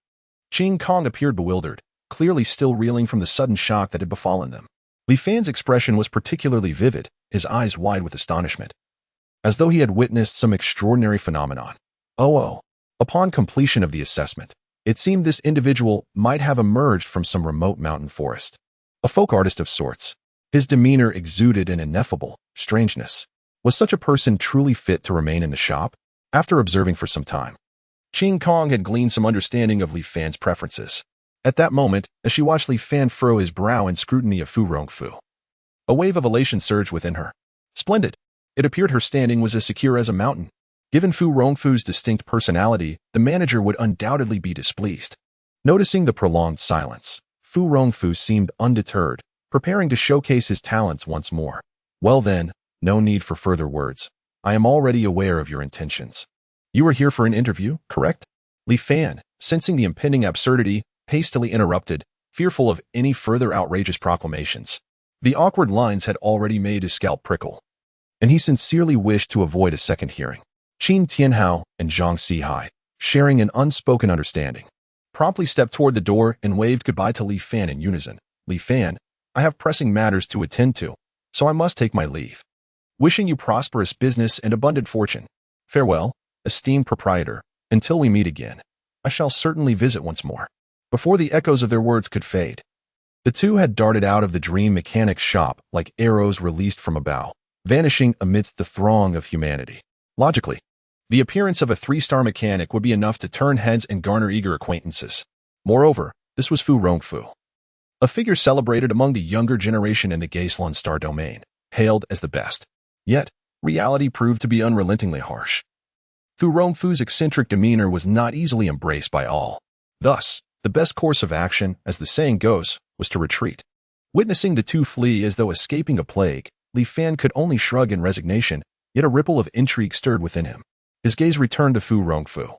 Qin Kong appeared bewildered, clearly still reeling from the sudden shock that had befallen them. Li Fan's expression was particularly vivid, his eyes wide with astonishment, as though he had witnessed some extraordinary phenomenon. Upon completion of the assessment, it seemed this individual might have emerged from some remote mountain forest. A folk artist of sorts. His demeanor exuded an ineffable strangeness. Was such a person truly fit to remain in the shop? After observing for some time, Qin Kong had gleaned some understanding of Li Fan's preferences. At that moment, as she watched Li Fan furrow his brow in scrutiny of Fu Rongfu, a wave of elation surged within her. Splendid. It appeared her standing was as secure as a mountain. Given Fu Rongfu's distinct personality, the manager would undoubtedly be displeased. Noticing the prolonged silence, Fu Rongfu seemed undeterred, preparing to showcase his talents once more. Well then, no need for further words. I am already aware of your intentions. You are here for an interview, correct? Li Fan, sensing the impending absurdity, hastily interrupted, fearful of any further outrageous proclamations. The awkward lines had already made his scalp prickle, and he sincerely wished to avoid a second hearing. Qin Tianhao and Zhang Sihai, sharing an unspoken understanding, promptly stepped toward the door and waved goodbye to Li Fan in unison. Li Fan, I have pressing matters to attend to, so I must take my leave. Wishing you prosperous business and abundant fortune. Farewell, esteemed proprietor. Until we meet again, I shall certainly visit once more. Before the echoes of their words could fade, the two had darted out of the dream mechanic's shop like arrows released from a bow, vanishing amidst the throng of humanity. Logically, the appearance of a 3-star mechanic would be enough to turn heads and garner eager acquaintances. Moreover, this was Fu Rongfu, a figure celebrated among the younger generation in the Wasteland star domain, hailed as the best. Yet, reality proved to be unrelentingly harsh. Fu Rongfu's eccentric demeanor was not easily embraced by all. Thus, the best course of action, as the saying goes, was to retreat. Witnessing the two flee as though escaping a plague, Li Fan could only shrug in resignation, yet a ripple of intrigue stirred within him. His gaze returned to Fu Rongfu,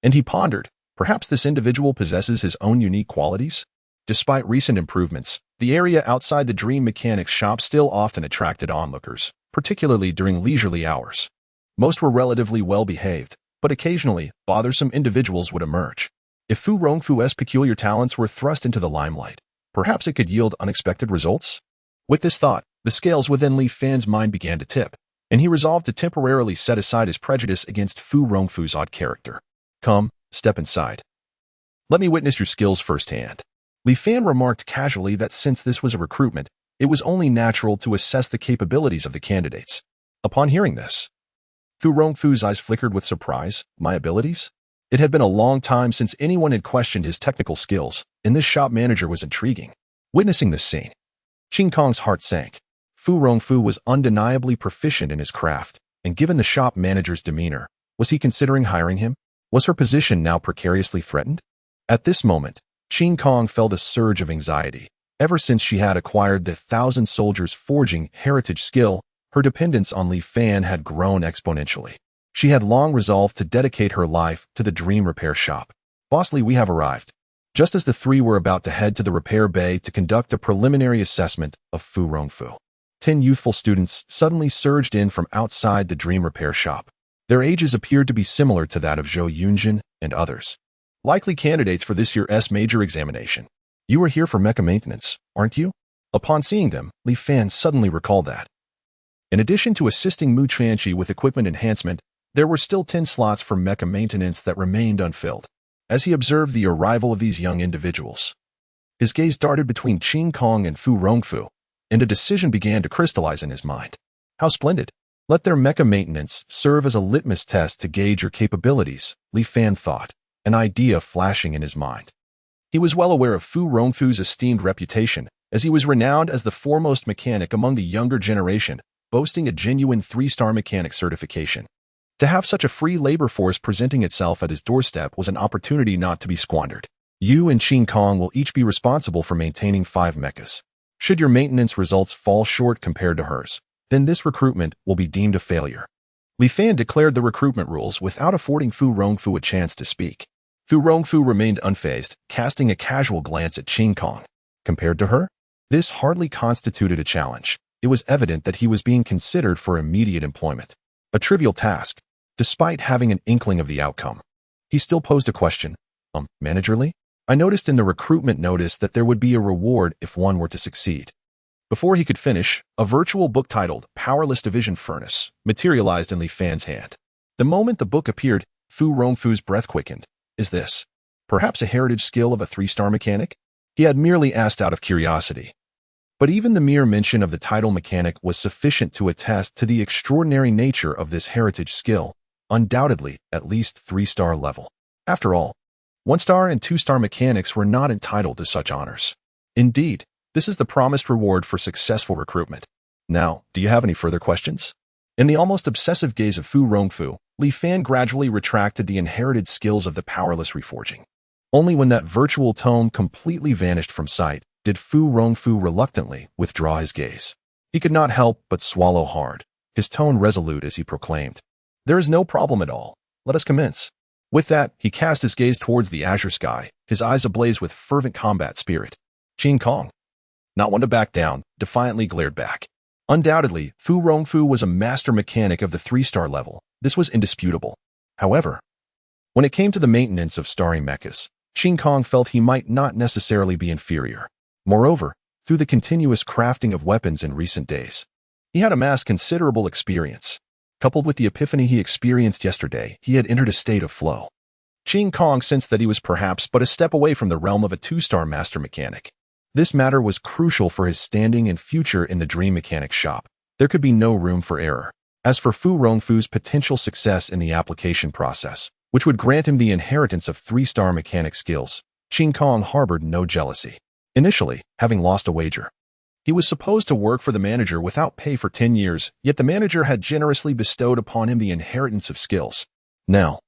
and he pondered, perhaps this individual possesses his own unique qualities? Despite recent improvements, the area outside the dream mechanic's shop still often attracted onlookers, particularly during leisurely hours. Most were relatively well-behaved, but occasionally, bothersome individuals would emerge. If Fu Rongfu's peculiar talents were thrust into the limelight, perhaps it could yield unexpected results? With this thought, the scales within Li Fan's mind began to tip, and he resolved to temporarily set aside his prejudice against Fu Rongfu's odd character. Come, step inside. Let me witness your skills firsthand. Li Fan remarked casually that since this was a recruitment, it was only natural to assess the capabilities of the candidates. Upon hearing this, Fu Rongfu's eyes flickered with surprise. My abilities? It had been a long time since anyone had questioned his technical skills, and this shop manager was intriguing. Witnessing this scene, Qin Kong's heart sank. Fu Rongfu was undeniably proficient in his craft, and given the shop manager's demeanor, was he considering hiring him? Was her position now precariously threatened? At this moment, Qin Kong felt a surge of anxiety. Ever since she had acquired the 1,000 soldiers forging heritage skill, her dependence on Li Fan had grown exponentially. She had long resolved to dedicate her life to the dream repair shop. Boss Li, we have arrived. Just as the three were about to head to the repair bay to conduct a preliminary assessment of Fu Rongfu, 10 youthful students suddenly surged in from outside the dream repair shop. Their ages appeared to be similar to that of Zhou Yunjin and others, likely candidates for this year's major examination. You are here for mecha maintenance, aren't you? Upon seeing them, Li Fan suddenly recalled that, in addition to assisting Mu Chanqi with equipment enhancement, there were still 10 slots for mecha maintenance that remained unfilled. as he observed the arrival of these young individuals. His gaze darted between Qin Kong and Fu Rongfu, and a decision began to crystallize in his mind. How splendid! Let their mecha maintenance serve as a litmus test to gauge your capabilities, Li Fan thought, an idea flashing in his mind. He was well aware of Fu Rongfu's esteemed reputation, as he was renowned as the foremost mechanic among the younger generation, boasting a genuine 3-star mechanic certification. To have such a free labor force presenting itself at his doorstep was an opportunity not to be squandered. You and Qin Kong will each be responsible for maintaining 5 mechas. Should your maintenance results fall short compared to hers, then this recruitment will be deemed a failure. Li Fan declared the recruitment rules without affording Fu Rongfu a chance to speak. Fu Rongfu remained unfazed, casting a casual glance at Qin Kong. Compared to her, this hardly constituted a challenge. It was evident that he was being considered for immediate employment. A trivial task, despite having an inkling of the outcome. He still posed a question. Managerly? I noticed in the recruitment notice that there would be a reward if one were to succeed. Before he could finish, a virtual book titled Powerless Division Furnace materialized in Li Fan's hand. The moment the book appeared, Fu Rongfu's breath quickened. Is this perhaps a heritage skill of a 3-star mechanic? He had merely asked out of curiosity. But even the mere mention of the title mechanic was sufficient to attest to the extraordinary nature of this heritage skill, undoubtedly at least 3-star level. After all, 1-star and 2-star mechanics were not entitled to such honors. Indeed, this is the promised reward for successful recruitment. Now, do you have any further questions? In the almost obsessive gaze of Fu Rongfu, Li Fan gradually retracted the inherited skills of the powerless reforging. Only when that virtual tome completely vanished from sight did Fu Rongfu reluctantly withdraw his gaze. He could not help but swallow hard, his tone resolute as he proclaimed, "There is no problem at all. Let us commence." With that, he cast his gaze towards the azure sky, his eyes ablaze with fervent combat spirit. Qin Kong, not one to back down, defiantly glared back. Undoubtedly, Fu Rongfu was a master mechanic of the 3-star level. This was indisputable. However, when it came to the maintenance of starry mechas, Qin Kong felt he might not necessarily be inferior. Moreover, through the continuous crafting of weapons in recent days, he had amassed considerable experience. Coupled with the epiphany he experienced yesterday, he had entered a state of flow. Qin Kong sensed that he was perhaps but a step away from the realm of a 2-star master mechanic. This matter was crucial for his standing and future in the dream mechanic shop. There could be no room for error. As for Fu Rongfu's potential success in the application process, which would grant him the inheritance of 3-star mechanic skills, Qin Kong harbored no jealousy. Initially, having lost a wager, he was supposed to work for the manager without pay for 10 years, yet the manager had generously bestowed upon him the inheritance of skills. Now,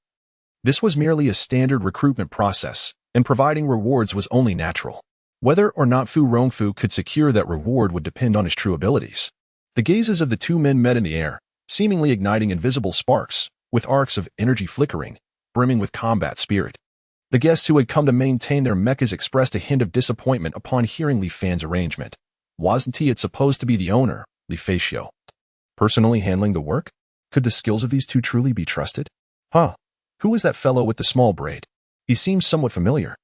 this was merely a standard recruitment process, and providing rewards was only natural. Whether or not Fu Rongfu could secure that reward would depend on his true abilities. The gazes of the two men met in the air, seemingly igniting invisible sparks, with arcs of energy flickering, brimming with combat spirit. The guests who had come to maintain their mechas expressed a hint of disappointment upon hearing Li Fan's arrangement. Wasn't he supposed to be the owner, Li Facio, personally handling the work? Could the skills of these two truly be trusted? Who was that fellow with the small braid? He seems somewhat familiar.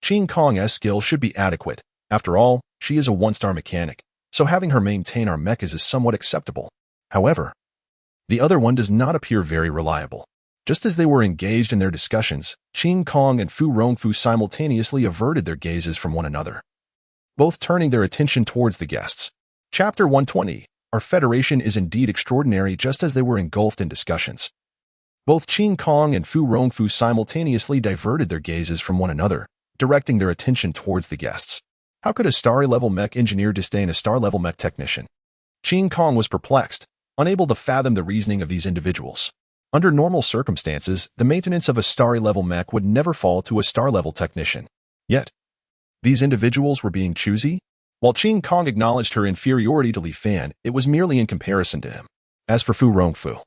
Qin Kong's skill should be adequate. After all, she is a 1-star mechanic, so having her maintain our mechas is somewhat acceptable. However, the other one does not appear very reliable. Just as they were engaged in their discussions, Qin Kong and Fu Rongfu simultaneously averted their gazes from one another, both turning their attention towards the guests. Chapter 120. Our Federation is indeed extraordinary. Just as they were engulfed in discussions, both Qin Kong and Fu Rongfu simultaneously diverted their gazes from one another, directing their attention towards the guests. How could a starry-level mech engineer disdain a star-level mech technician? Qin Kong was perplexed, unable to fathom the reasoning of these individuals. Under normal circumstances, the maintenance of a starry-level mech would never fall to a star-level technician. Yet, these individuals were being choosy? While Qin Kong acknowledged her inferiority to Li Fan, it was merely in comparison to him. As for Fu Rongfu,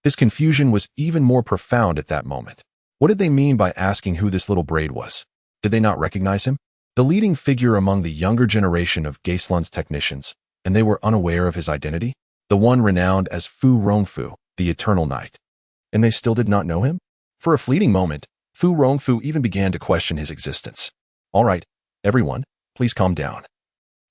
his confusion was even more profound at that moment. What did they mean by asking who this little braid was? Did they not recognize him? The leading figure among the younger generation of Wasteland's technicians, and they were unaware of his identity? The one renowned as Fu Rongfu, the Eternal Knight. And they still did not know him? For a fleeting moment, Fu Rongfu even began to question his existence. All right, everyone, please calm down.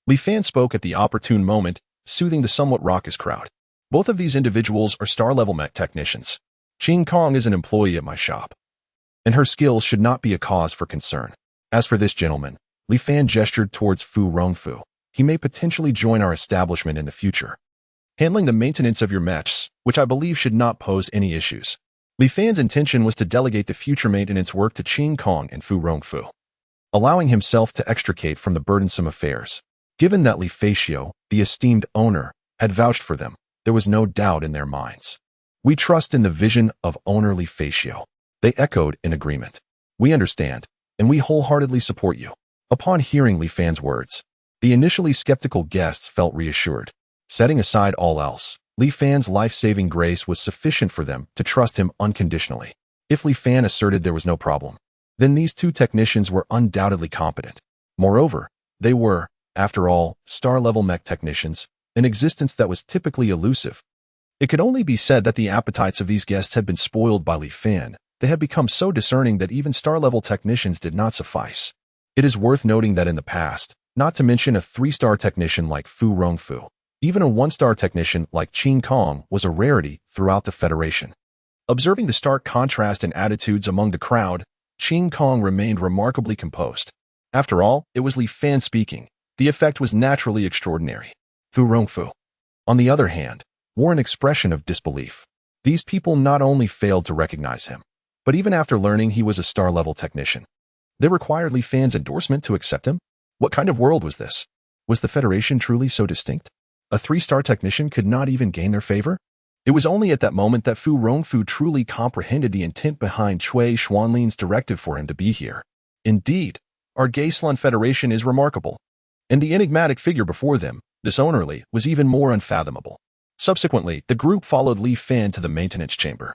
Li Fan spoke at the opportune moment, soothing the somewhat raucous crowd. Both of these individuals are star-level mech technicians. Qin Kong is an employee at my shop, and her skills should not be a cause for concern. As for this gentleman, Li Fan gestured towards Fu Rongfu. He may potentially join our establishment in the future, handling the maintenance of your mechs, which I believe should not pose any issues. Li Fan's intention was to delegate the future maintenance work to Qing Kong and Fu Rongfu, allowing himself to extricate from the burdensome affairs. Given that Li Feixio, the esteemed owner, had vouched for them, there was no doubt in their minds. We trust in the vision of owner Li Feixio. They echoed in agreement. We understand, and we wholeheartedly support you. Upon hearing Li Fan's words, the initially skeptical guests felt reassured. Setting aside all else, Li Fan's life-saving grace was sufficient for them to trust him unconditionally. If Li Fan asserted there was no problem, then these two technicians were undoubtedly competent. Moreover, they were, after all, star-level mech technicians, an existence that was typically elusive. It could only be said that the appetites of these guests had been spoiled by Li Fan. They had become so discerning that even star-level technicians did not suffice. It is worth noting that in the past, not to mention a 3-star technician like Fu Rongfu, even a 1-star technician like Qing Kong was a rarity throughout the Federation. Observing the stark contrast in attitudes among the crowd, Qing Kong remained remarkably composed. After all, it was Li Fan speaking. The effect was naturally extraordinary. Fu Rongfu, on the other hand, wore an expression of disbelief. These people not only failed to recognize him, but even after learning he was a star-level technician, they required Li Fan's endorsement to accept him? What kind of world was this? Was the Federation truly so distinct? A 3-star technician could not even gain their favor? It was only at that moment that Fu Rongfu truly comprehended the intent behind Cui Xuanlin's directive for him to be here. Indeed, our Wasteland Federation is remarkable, and the enigmatic figure before them, dishonorably, was even more unfathomable. Subsequently, the group followed Li Fan to the maintenance chamber.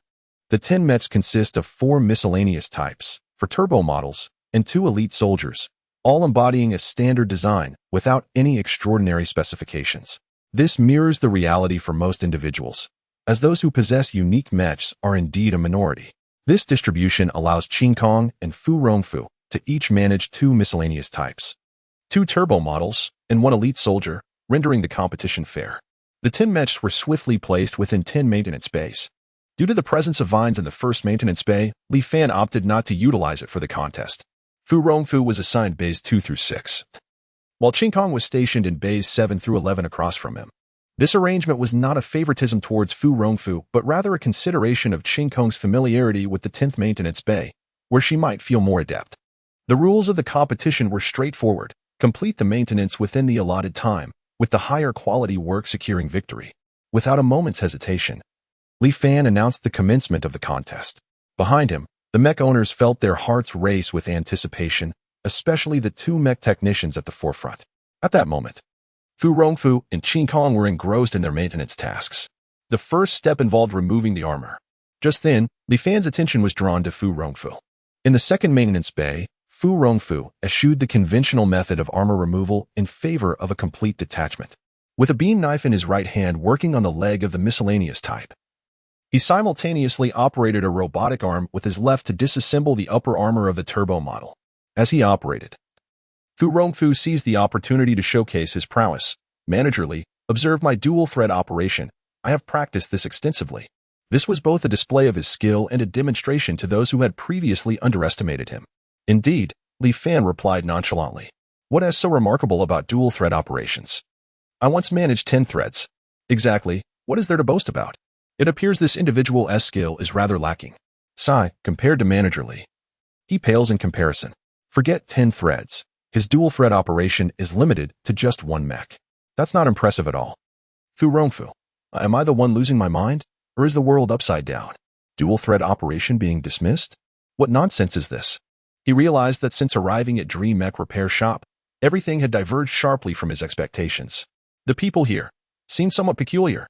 The 10 mechs consist of 4 miscellaneous types, for turbo models, and 2 elite soldiers, all embodying a standard design without any extraordinary specifications. This mirrors the reality for most individuals, as those who possess unique mechs are indeed a minority. This distribution allows Qing Kong and Fu Rongfu to each manage 2 miscellaneous types, 2 turbo models, and 1 elite soldier, rendering the competition fair. The 10 mechs were swiftly placed within 10 maintenance bays. Due to the presence of vines in the first maintenance bay, Li Fan opted not to utilize it for the contest. Fu Rongfu was assigned bays 2 through 6, while Qing Kong was stationed in bays 7 through 11 across from him. This arrangement was not a favoritism towards Fu Rongfu, but rather a consideration of Qing Kong's familiarity with the 10th maintenance bay, where she might feel more adept. The rules of the competition were straightforward: complete the maintenance within the allotted time, with the higher quality work securing victory. Without a moment's hesitation, Li Fan announced the commencement of the contest. Behind him, the mech owners felt their hearts race with anticipation, especially the 2 mech technicians at the forefront. At that moment, Fu Rongfu and Qing Kong were engrossed in their maintenance tasks. The first step involved removing the armor. Just then, Li Fan's attention was drawn to Fu Rongfu. In the second maintenance bay, Fu Rongfu eschewed the conventional method of armor removal in favor of a complete detachment. With a beam knife in his right hand working on the leg of the miscellaneous type, he simultaneously operated a robotic arm with his left to disassemble the upper armor of the turbo model. As he operated, Fu Rongfu seized the opportunity to showcase his prowess. Managerly, observe my dual thread operation. I have practiced this extensively. This was both a display of his skill and a demonstration to those who had previously underestimated him. Indeed, Li Fan replied nonchalantly. What is so remarkable about dual thread operations? I once managed 10 threads. Exactly, what is there to boast about? It appears this individual's skill is rather lacking. Compared to managerly, he pales in comparison. Forget 10 threads. His dual thread operation is limited to just 1 mech. That's not impressive at all. Fu Rongfu, am I the one losing my mind? Or is the world upside down? Dual thread operation being dismissed? What nonsense is this? He realized that since arriving at Dream Mech Repair Shop, everything had diverged sharply from his expectations. The people here seemed somewhat peculiar.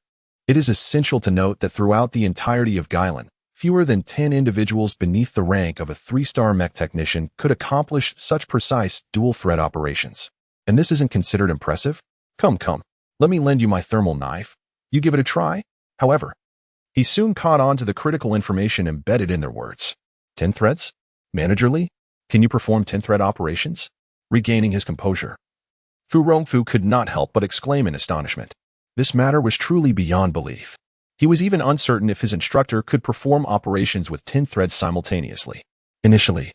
It is essential to note that throughout the entirety of Guyland, fewer than 10 individuals beneath the rank of a 3-star mech technician could accomplish such precise dual-thread operations. And this isn't considered impressive? Come, let me lend you my thermal knife. You give it a try? However, he soon caught on to the critical information embedded in their words. 10 threads? Managerly? Can you perform 10-thread operations? Regaining his composure, Fu Rongfu could not help but exclaim in astonishment. This matter was truly beyond belief. He was even uncertain if his instructor could perform operations with 10 threads simultaneously. Initially,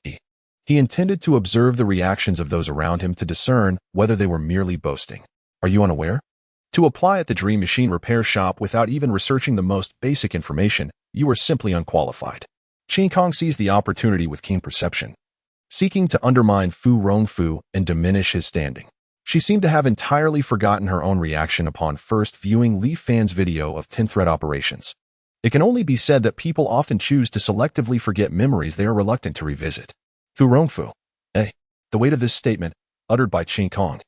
he intended to observe the reactions of those around him to discern whether they were merely boasting. Are you unaware? To apply at the Dream Machine repair shop without even researching the most basic information, you are simply unqualified. Qin Kong seized the opportunity with keen perception, seeking to undermine Fu Rongfu and diminish his standing. She seemed to have entirely forgotten her own reaction upon first viewing Li Fan's video of 10-thread operations. It can only be said that people often choose to selectively forget memories they are reluctant to revisit. Fu Rongfu. The weight of this statement, uttered by Qin Kong,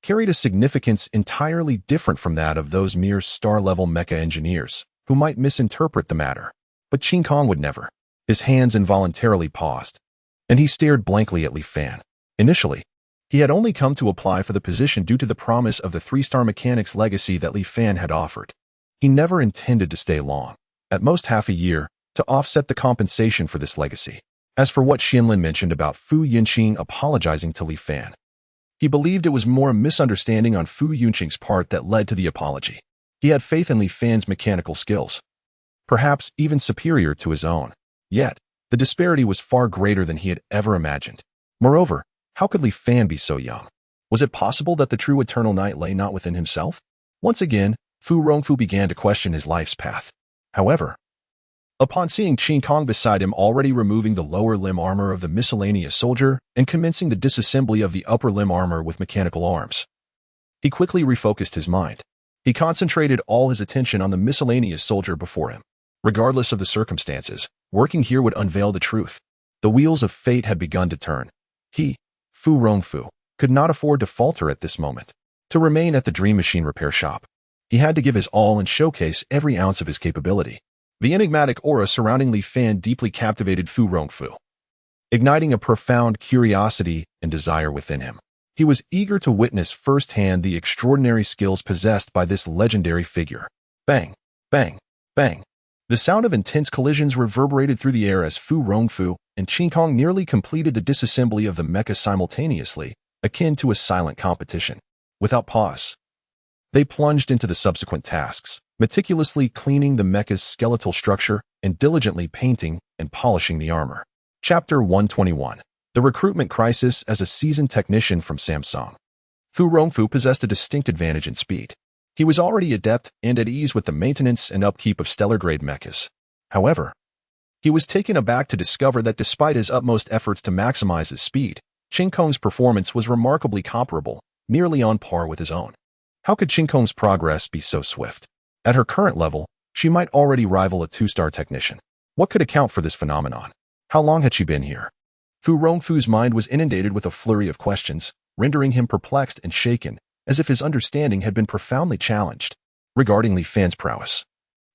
carried a significance entirely different from that of those mere star-level mecha engineers, who might misinterpret the matter. But Qin Kong would never. His hands involuntarily paused, and he stared blankly at Li Fan. Initially, he had only come to apply for the position due to the promise of the 3-star mechanics legacy that Li Fan had offered. He never intended to stay long, at most half a year, to offset the compensation for this legacy. As for what Xianlin mentioned about Fu Yunqing apologizing to Li Fan, he believed it was more a misunderstanding on Fu Yunqing's part that led to the apology. He had faith in Li Fan's mechanical skills, perhaps even superior to his own. Yet, the disparity was far greater than he had ever imagined. Moreover, how could Li Fan be so young? Was it possible that the true eternal night lay not within himself? Once again, Fu Rongfu began to question his life's path. However, upon seeing Qin Kong beside him already removing the lower limb armor of the miscellaneous soldier and commencing the disassembly of the upper limb armor with mechanical arms, he quickly refocused his mind. He concentrated all his attention on the miscellaneous soldier before him. Regardless of the circumstances, working here would unveil the truth. The wheels of fate had begun to turn. He, Fu Rongfu, could not afford to falter at this moment. To remain at the Dream Machine repair shop, he had to give his all and showcase every ounce of his capability. The enigmatic aura surrounding Li Fan deeply captivated Fu Rongfu, igniting a profound curiosity and desire within him. He was eager to witness firsthand the extraordinary skills possessed by this legendary figure. Bang, bang, bang. The sound of intense collisions reverberated through the air as Fu Rongfu and Qin Kong nearly completed the disassembly of the mecha simultaneously, akin to a silent competition. Without pause, they plunged into the subsequent tasks, meticulously cleaning the mecha's skeletal structure and diligently painting and polishing the armor. Chapter 121. The Recruitment Crisis as a Seasoned Technician from Samsung. Fu Rongfu possessed a distinct advantage in speed. He was already adept and at ease with the maintenance and upkeep of stellar-grade mechas. However, he was taken aback to discover that despite his utmost efforts to maximize his speed, Qin Kong's performance was remarkably comparable, nearly on par with his own. How could Qin Kong's progress be so swift? At her current level, she might already rival a 2-star technician. What could account for this phenomenon? How long had she been here? Fu Rongfu's mind was inundated with a flurry of questions, rendering him perplexed and shaken, as if his understanding had been profoundly challenged. Regarding Li Fan's prowess,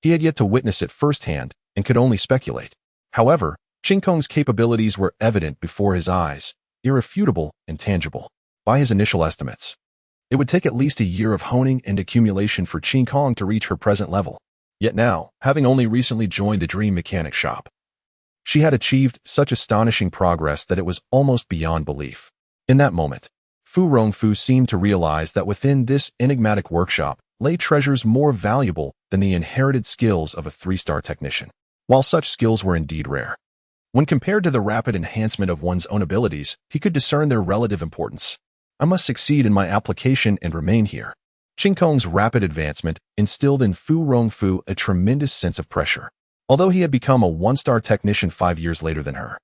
he had yet to witness it firsthand and could only speculate. However, Qin Kong's capabilities were evident before his eyes, irrefutable and tangible. By his initial estimates, it would take at least a year of honing and accumulation for Qin Kong to reach her present level. Yet now, having only recently joined the Dream Mechanic shop, she had achieved such astonishing progress that it was almost beyond belief. In that moment, Fu Rongfu seemed to realize that within this enigmatic workshop lay treasures more valuable than the inherited skills of a 3-star technician. While such skills were indeed rare, when compared to the rapid enhancement of one's own abilities, he could discern their relative importance. I must succeed in my application and remain here. Qin Kong's rapid advancement instilled in Fu Rongfu a tremendous sense of pressure. Although he had become a 1-star technician 5 years later than her,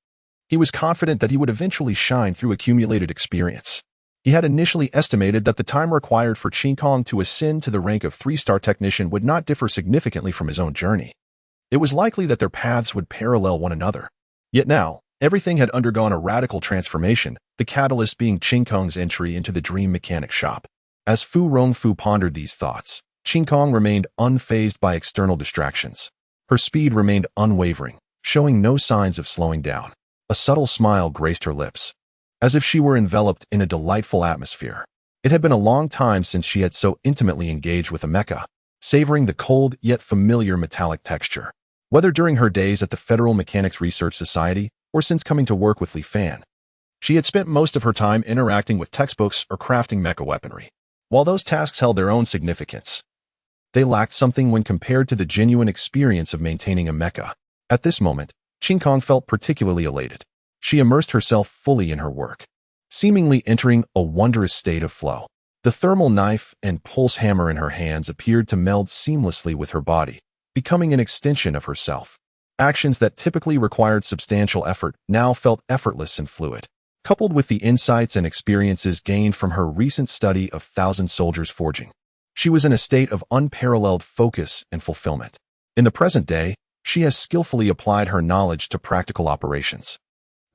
he was confident that he would eventually shine through accumulated experience. He had initially estimated that the time required for Qin Kong to ascend to the rank of 3-star technician would not differ significantly from his own journey. It was likely that their paths would parallel one another. Yet now, everything had undergone a radical transformation, the catalyst being Qin Kong's entry into the Dream Mechanic shop. As Fu Rongfu pondered these thoughts, Qin Kong remained unfazed by external distractions. Her speed remained unwavering, showing no signs of slowing down. A subtle smile graced her lips, as if she were enveloped in a delightful atmosphere. It had been a long time since she had so intimately engaged with a mecha, savoring the cold yet familiar metallic texture. Whether during her days at the Federal Mechanics Research Society or since coming to work with Li Fan, she had spent most of her time interacting with textbooks or crafting mecha weaponry. While those tasks held their own significance, they lacked something when compared to the genuine experience of maintaining a mecha. At this moment, Qin Kong felt particularly elated. She immersed herself fully in her work, seemingly entering a wondrous state of flow. The thermal knife and pulse hammer in her hands appeared to meld seamlessly with her body, becoming an extension of herself. Actions that typically required substantial effort now felt effortless and fluid. Coupled with the insights and experiences gained from her recent study of Thousand Soldiers forging, she was in a state of unparalleled focus and fulfillment. In the present day, she has skillfully applied her knowledge to practical operations.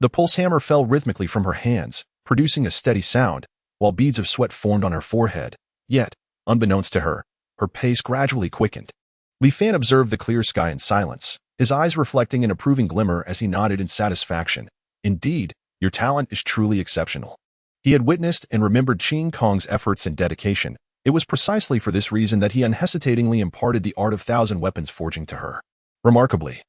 The pulse hammer fell rhythmically from her hands, producing a steady sound, while beads of sweat formed on her forehead. Yet, unbeknownst to her, her pace gradually quickened. Li Fan observed the clear sky in silence, his eyes reflecting an approving glimmer as he nodded in satisfaction. Indeed, your talent is truly exceptional. He had witnessed and remembered Qin Kong's efforts and dedication. It was precisely for this reason that he unhesitatingly imparted the art of thousand weapons forging to her. Remarkably,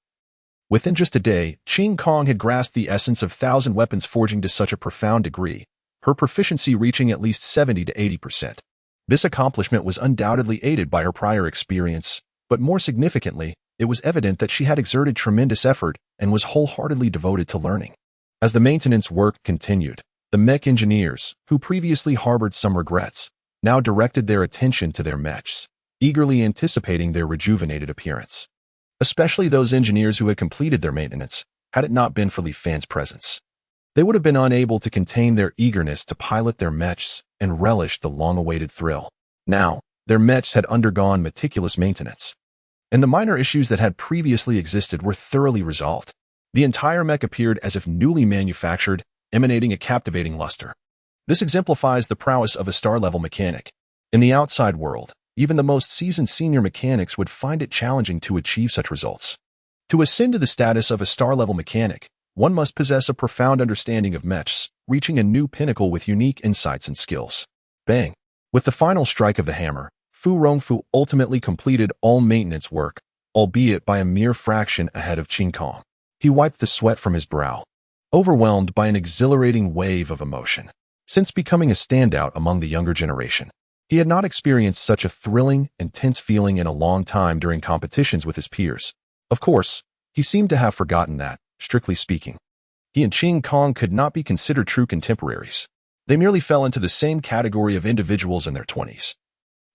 within just a day, Qin Kong had grasped the essence of thousand weapons forging to such a profound degree, her proficiency reaching at least 70 to 80%. This accomplishment was undoubtedly aided by her prior experience, but more significantly, it was evident that she had exerted tremendous effort and was wholeheartedly devoted to learning. As the maintenance work continued, the Mech engineers, who previously harbored some regrets, now directed their attention to their mechs, eagerly anticipating their rejuvenated appearance. Especially those engineers who had completed their maintenance, had it not been for Li Fan's presence. They would have been unable to contain their eagerness to pilot their mechs and relish the long-awaited thrill. Now, their mechs had undergone meticulous maintenance, and the minor issues that had previously existed were thoroughly resolved. The entire mech appeared as if newly manufactured, emanating a captivating luster. This exemplifies the prowess of a star-level mechanic. In the outside world, even the most seasoned senior mechanics would find it challenging to achieve such results. To ascend to the status of a star-level mechanic, one must possess a profound understanding of mechs, reaching a new pinnacle with unique insights and skills. Bang! With the final strike of the hammer, Fu Rongfu ultimately completed all maintenance work, albeit by a mere fraction ahead of Qin Kong. He wiped the sweat from his brow, overwhelmed by an exhilarating wave of emotion. Since becoming a standout among the younger generation, he had not experienced such a thrilling, intense feeling in a long time during competitions with his peers. Of course, he seemed to have forgotten that, strictly speaking, he and Qin Kong could not be considered true contemporaries. They merely fell into the same category of individuals in their 20s.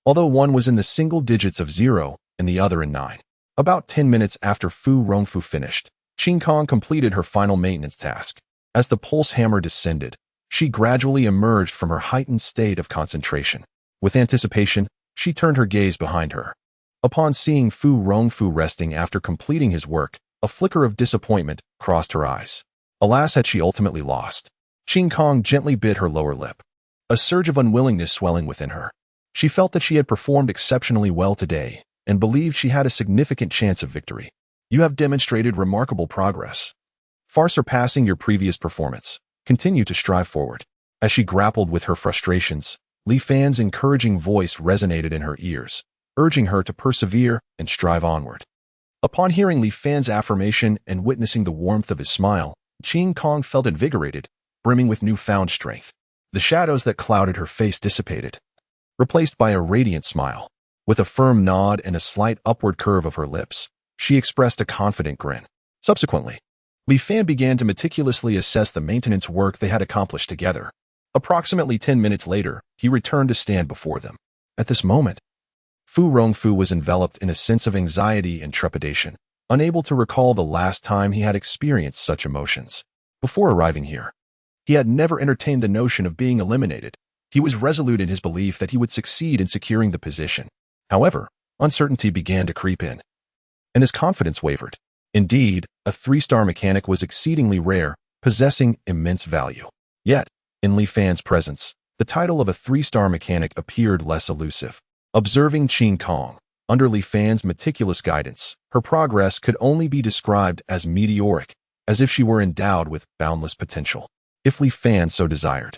Although one was in the single digits of 0 and the other in 9. About 10 minutes after Fu Rongfu finished, Qin Kong completed her final maintenance task. As the pulse hammer descended, she gradually emerged from her heightened state of concentration. With anticipation, she turned her gaze behind her. Upon seeing Fu Rongfu resting after completing his work, a flicker of disappointment crossed her eyes. Alas, had she ultimately lost? Qin Kong gently bit her lower lip, a surge of unwillingness swelling within her. She felt that she had performed exceptionally well today and believed she had a significant chance of victory. You have demonstrated remarkable progress, far surpassing your previous performance. Continue to strive forward. As she grappled with her frustrations, Li Fan's encouraging voice resonated in her ears, urging her to persevere and strive onward. Upon hearing Li Fan's affirmation and witnessing the warmth of his smile, Qin Kong felt invigorated, brimming with newfound strength. The shadows that clouded her face dissipated, replaced by a radiant smile. With a firm nod and a slight upward curve of her lips, she expressed a confident grin. Subsequently, Li Fan began to meticulously assess the maintenance work they had accomplished together. Approximately 10 minutes later, he returned to stand before them. At this moment, Fu Rongfu was enveloped in a sense of anxiety and trepidation, unable to recall the last time he had experienced such emotions. Before arriving here, he had never entertained the notion of being eliminated. He was resolute in his belief that he would succeed in securing the position. However, uncertainty began to creep in, and his confidence wavered. Indeed, a 3-star mechanic was exceedingly rare, possessing immense value. Yet, in Li Fan's presence, the title of a 3-star mechanic appeared less elusive. Observing Qin Kong, under Li Fan's meticulous guidance, her progress could only be described as meteoric, as if she were endowed with boundless potential. If Li Fan so desired,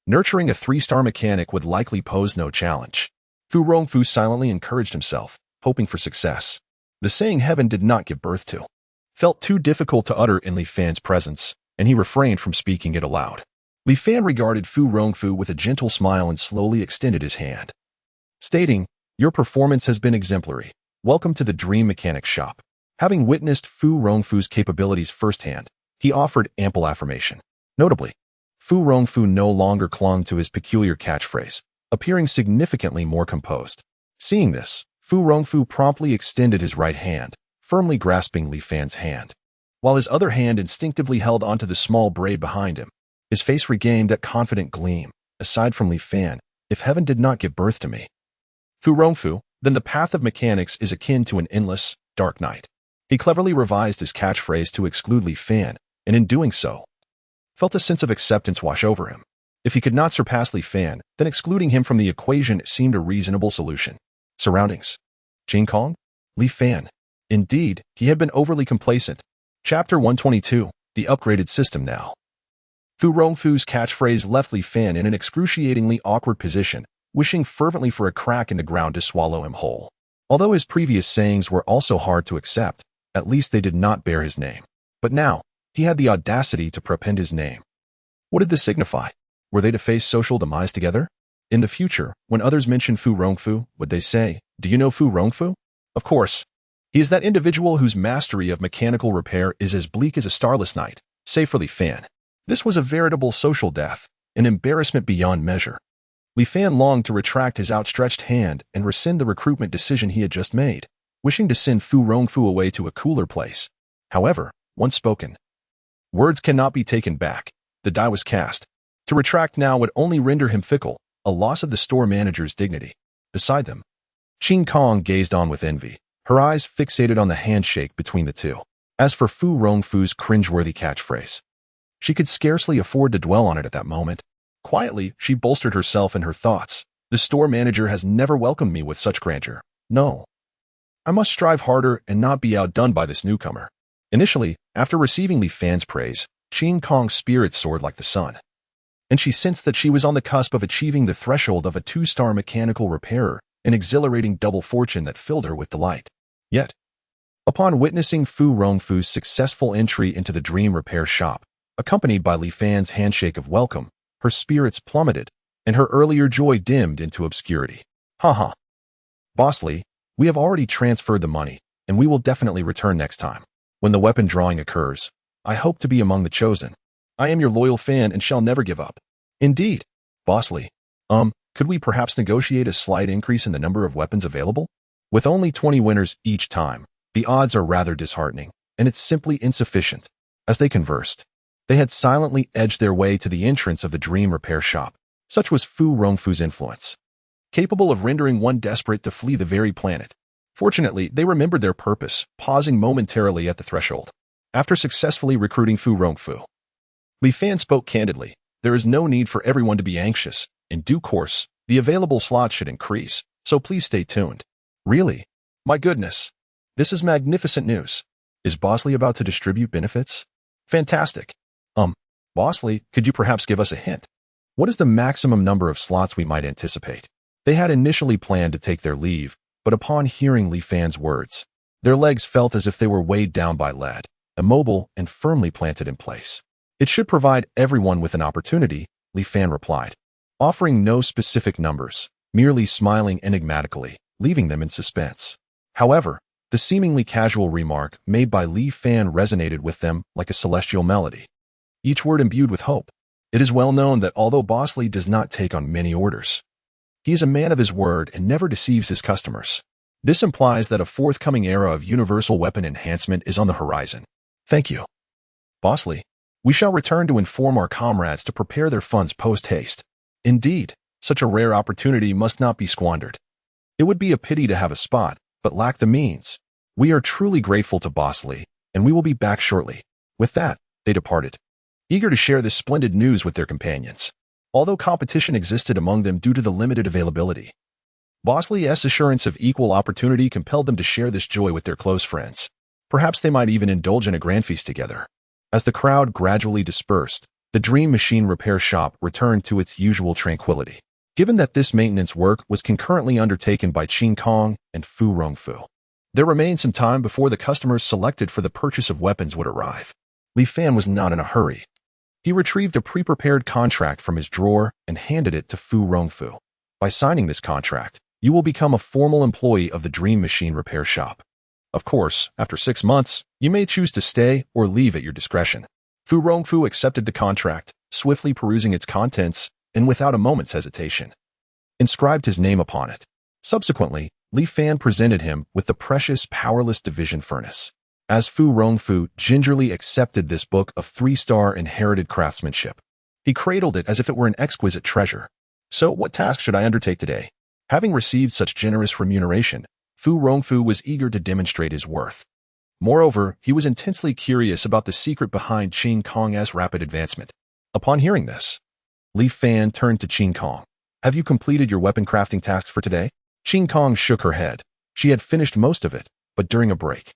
nurturing a 3-star mechanic would likely pose no challenge. Fu Rongfu silently encouraged himself, hoping for success. The saying heaven did not give birth to felt too difficult to utter in Li Fan's presence, and he refrained from speaking it aloud. Li Fan regarded Fu Rongfu with a gentle smile and slowly extended his hand, stating, "Your performance has been exemplary. Welcome to the Dream Mechanics Shop." Having witnessed Fu Rongfu's capabilities firsthand, He offered ample affirmation. Notably, Fu Rongfu no longer clung to his peculiar catchphrase, appearing significantly more composed. Seeing this, Fu Rongfu promptly extended his right hand, firmly grasping Li Fan's hand, while his other hand instinctively held onto the small braid behind him. His face regained that confident gleam. Aside from Li Fan, if heaven did not give birth to me, Fu Rongfu, then the path of mechanics is akin to an endless, dark night. He cleverly revised his catchphrase to exclude Li Fan, and in doing so, felt a sense of acceptance wash over him. If he could not surpass Li Fan, then excluding him from the equation seemed a reasonable solution. Surroundings. Qin Kong? Li Fan. Indeed, he had been overly complacent. Chapter 122, the upgraded system now. Fu Rongfu's catchphrase left Li Fan in an excruciatingly awkward position, wishing fervently for a crack in the ground to swallow him whole. Although his previous sayings were also hard to accept, at least they did not bear his name. But now, he had the audacity to prepend his name. What did this signify? Were they to face social demise together? In the future, when others mentioned Fu Rongfu, would they say, "Do you know Fu Rongfu?" Of course. He is that individual whose mastery of mechanical repair is as bleak as a starless night, save for Li Fan. This was a veritable social death, an embarrassment beyond measure. Li Fan longed to retract his outstretched hand and rescind the recruitment decision he had just made, wishing to send Fu Rongfu away to a cooler place. However, once spoken, words cannot be taken back. The die was cast. To retract now would only render him fickle, a loss of the store manager's dignity. Beside them, Qin Kong gazed on with envy, her eyes fixated on the handshake between the two. As for Fu Rongfu's cringeworthy catchphrase, she could scarcely afford to dwell on it at that moment. Quietly, she bolstered herself in her thoughts. The store manager has never welcomed me with such grandeur. No. I must strive harder and not be outdone by this newcomer. Initially, after receiving Li Fan's praise, Qin Kong's spirits soared like the sun, and she sensed that she was on the cusp of achieving the threshold of a 2-star mechanical repairer, an exhilarating double fortune that filled her with delight. Yet, upon witnessing Fu Rongfu's successful entry into the dream repair shop, accompanied by Li Fan's handshake of welcome, her spirits plummeted, and her earlier joy dimmed into obscurity. Haha. Boss Li, we have already transferred the money, and we will definitely return next time. When the weapon drawing occurs, I hope to be among the chosen. I am your loyal fan and shall never give up. Indeed. Boss Li, could we perhaps negotiate a slight increase in the number of weapons available? With only 20 winners each time, the odds are rather disheartening, and it's simply insufficient. As they conversed, they had silently edged their way to the entrance of the dream repair shop. Such was Fu Rongfu's influence, capable of rendering one desperate to flee the very planet. Fortunately, they remembered their purpose, pausing momentarily at the threshold. After successfully recruiting Fu Rongfu, Li Fan spoke candidly. There is no need for everyone to be anxious. In due course, the available slots should increase, so please stay tuned. Really? My goodness. This is magnificent news. Is Boss Li about to distribute benefits? Fantastic. Boss Li, could you perhaps give us a hint? What is the maximum number of slots we might anticipate? They had initially planned to take their leave, but upon hearing Li Fan's words, their legs felt as if they were weighed down by lead, immobile and firmly planted in place. It should provide everyone with an opportunity, Li Fan replied, offering no specific numbers, merely smiling enigmatically, leaving them in suspense. However, the seemingly casual remark made by Li Fan resonated with them like a celestial melody, each word imbued with hope. It is well known that although Boss Li does not take on many orders, he is a man of his word and never deceives his customers. This implies that a forthcoming era of universal weapon enhancement is on the horizon. Thank you. Boss Li, we shall return to inform our comrades to prepare their funds post-haste. Indeed, such a rare opportunity must not be squandered. It would be a pity to have a spot, but lack the means. We are truly grateful to Boss Li, and we will be back shortly. With that, they departed, eager to share this splendid news with their companions. Although competition existed among them due to the limited availability, Boss Li's assurance of equal opportunity compelled them to share this joy with their close friends. Perhaps they might even indulge in a grand feast together. As the crowd gradually dispersed, the Dream Machine repair shop returned to its usual tranquility. Given that this maintenance work was concurrently undertaken by Qin Kong and Fu Rongfu, there remained some time before the customers selected for the purchase of weapons would arrive. Li Fan was not in a hurry. He retrieved a pre-prepared contract from his drawer and handed it to Fu Rongfu. By signing this contract, you will become a formal employee of the Dream Machine repair shop. Of course, after 6 months, you may choose to stay or leave at your discretion. Fu Rongfu accepted the contract, swiftly perusing its contents, and without a moment's hesitation, inscribed his name upon it. Subsequently, Li Fan presented him with the precious, powerless division furnace. As Fu Rongfu gingerly accepted this book of 3-star inherited craftsmanship, he cradled it as if it were an exquisite treasure. So, what task should I undertake today? Having received such generous remuneration, Fu Rongfu was eager to demonstrate his worth. Moreover, he was intensely curious about the secret behind Qin Kong's rapid advancement. Upon hearing this, Li Fan turned to Qin Kong. Have you completed your weapon crafting tasks for today? Qin Kong shook her head. She had finished most of it, but during a break,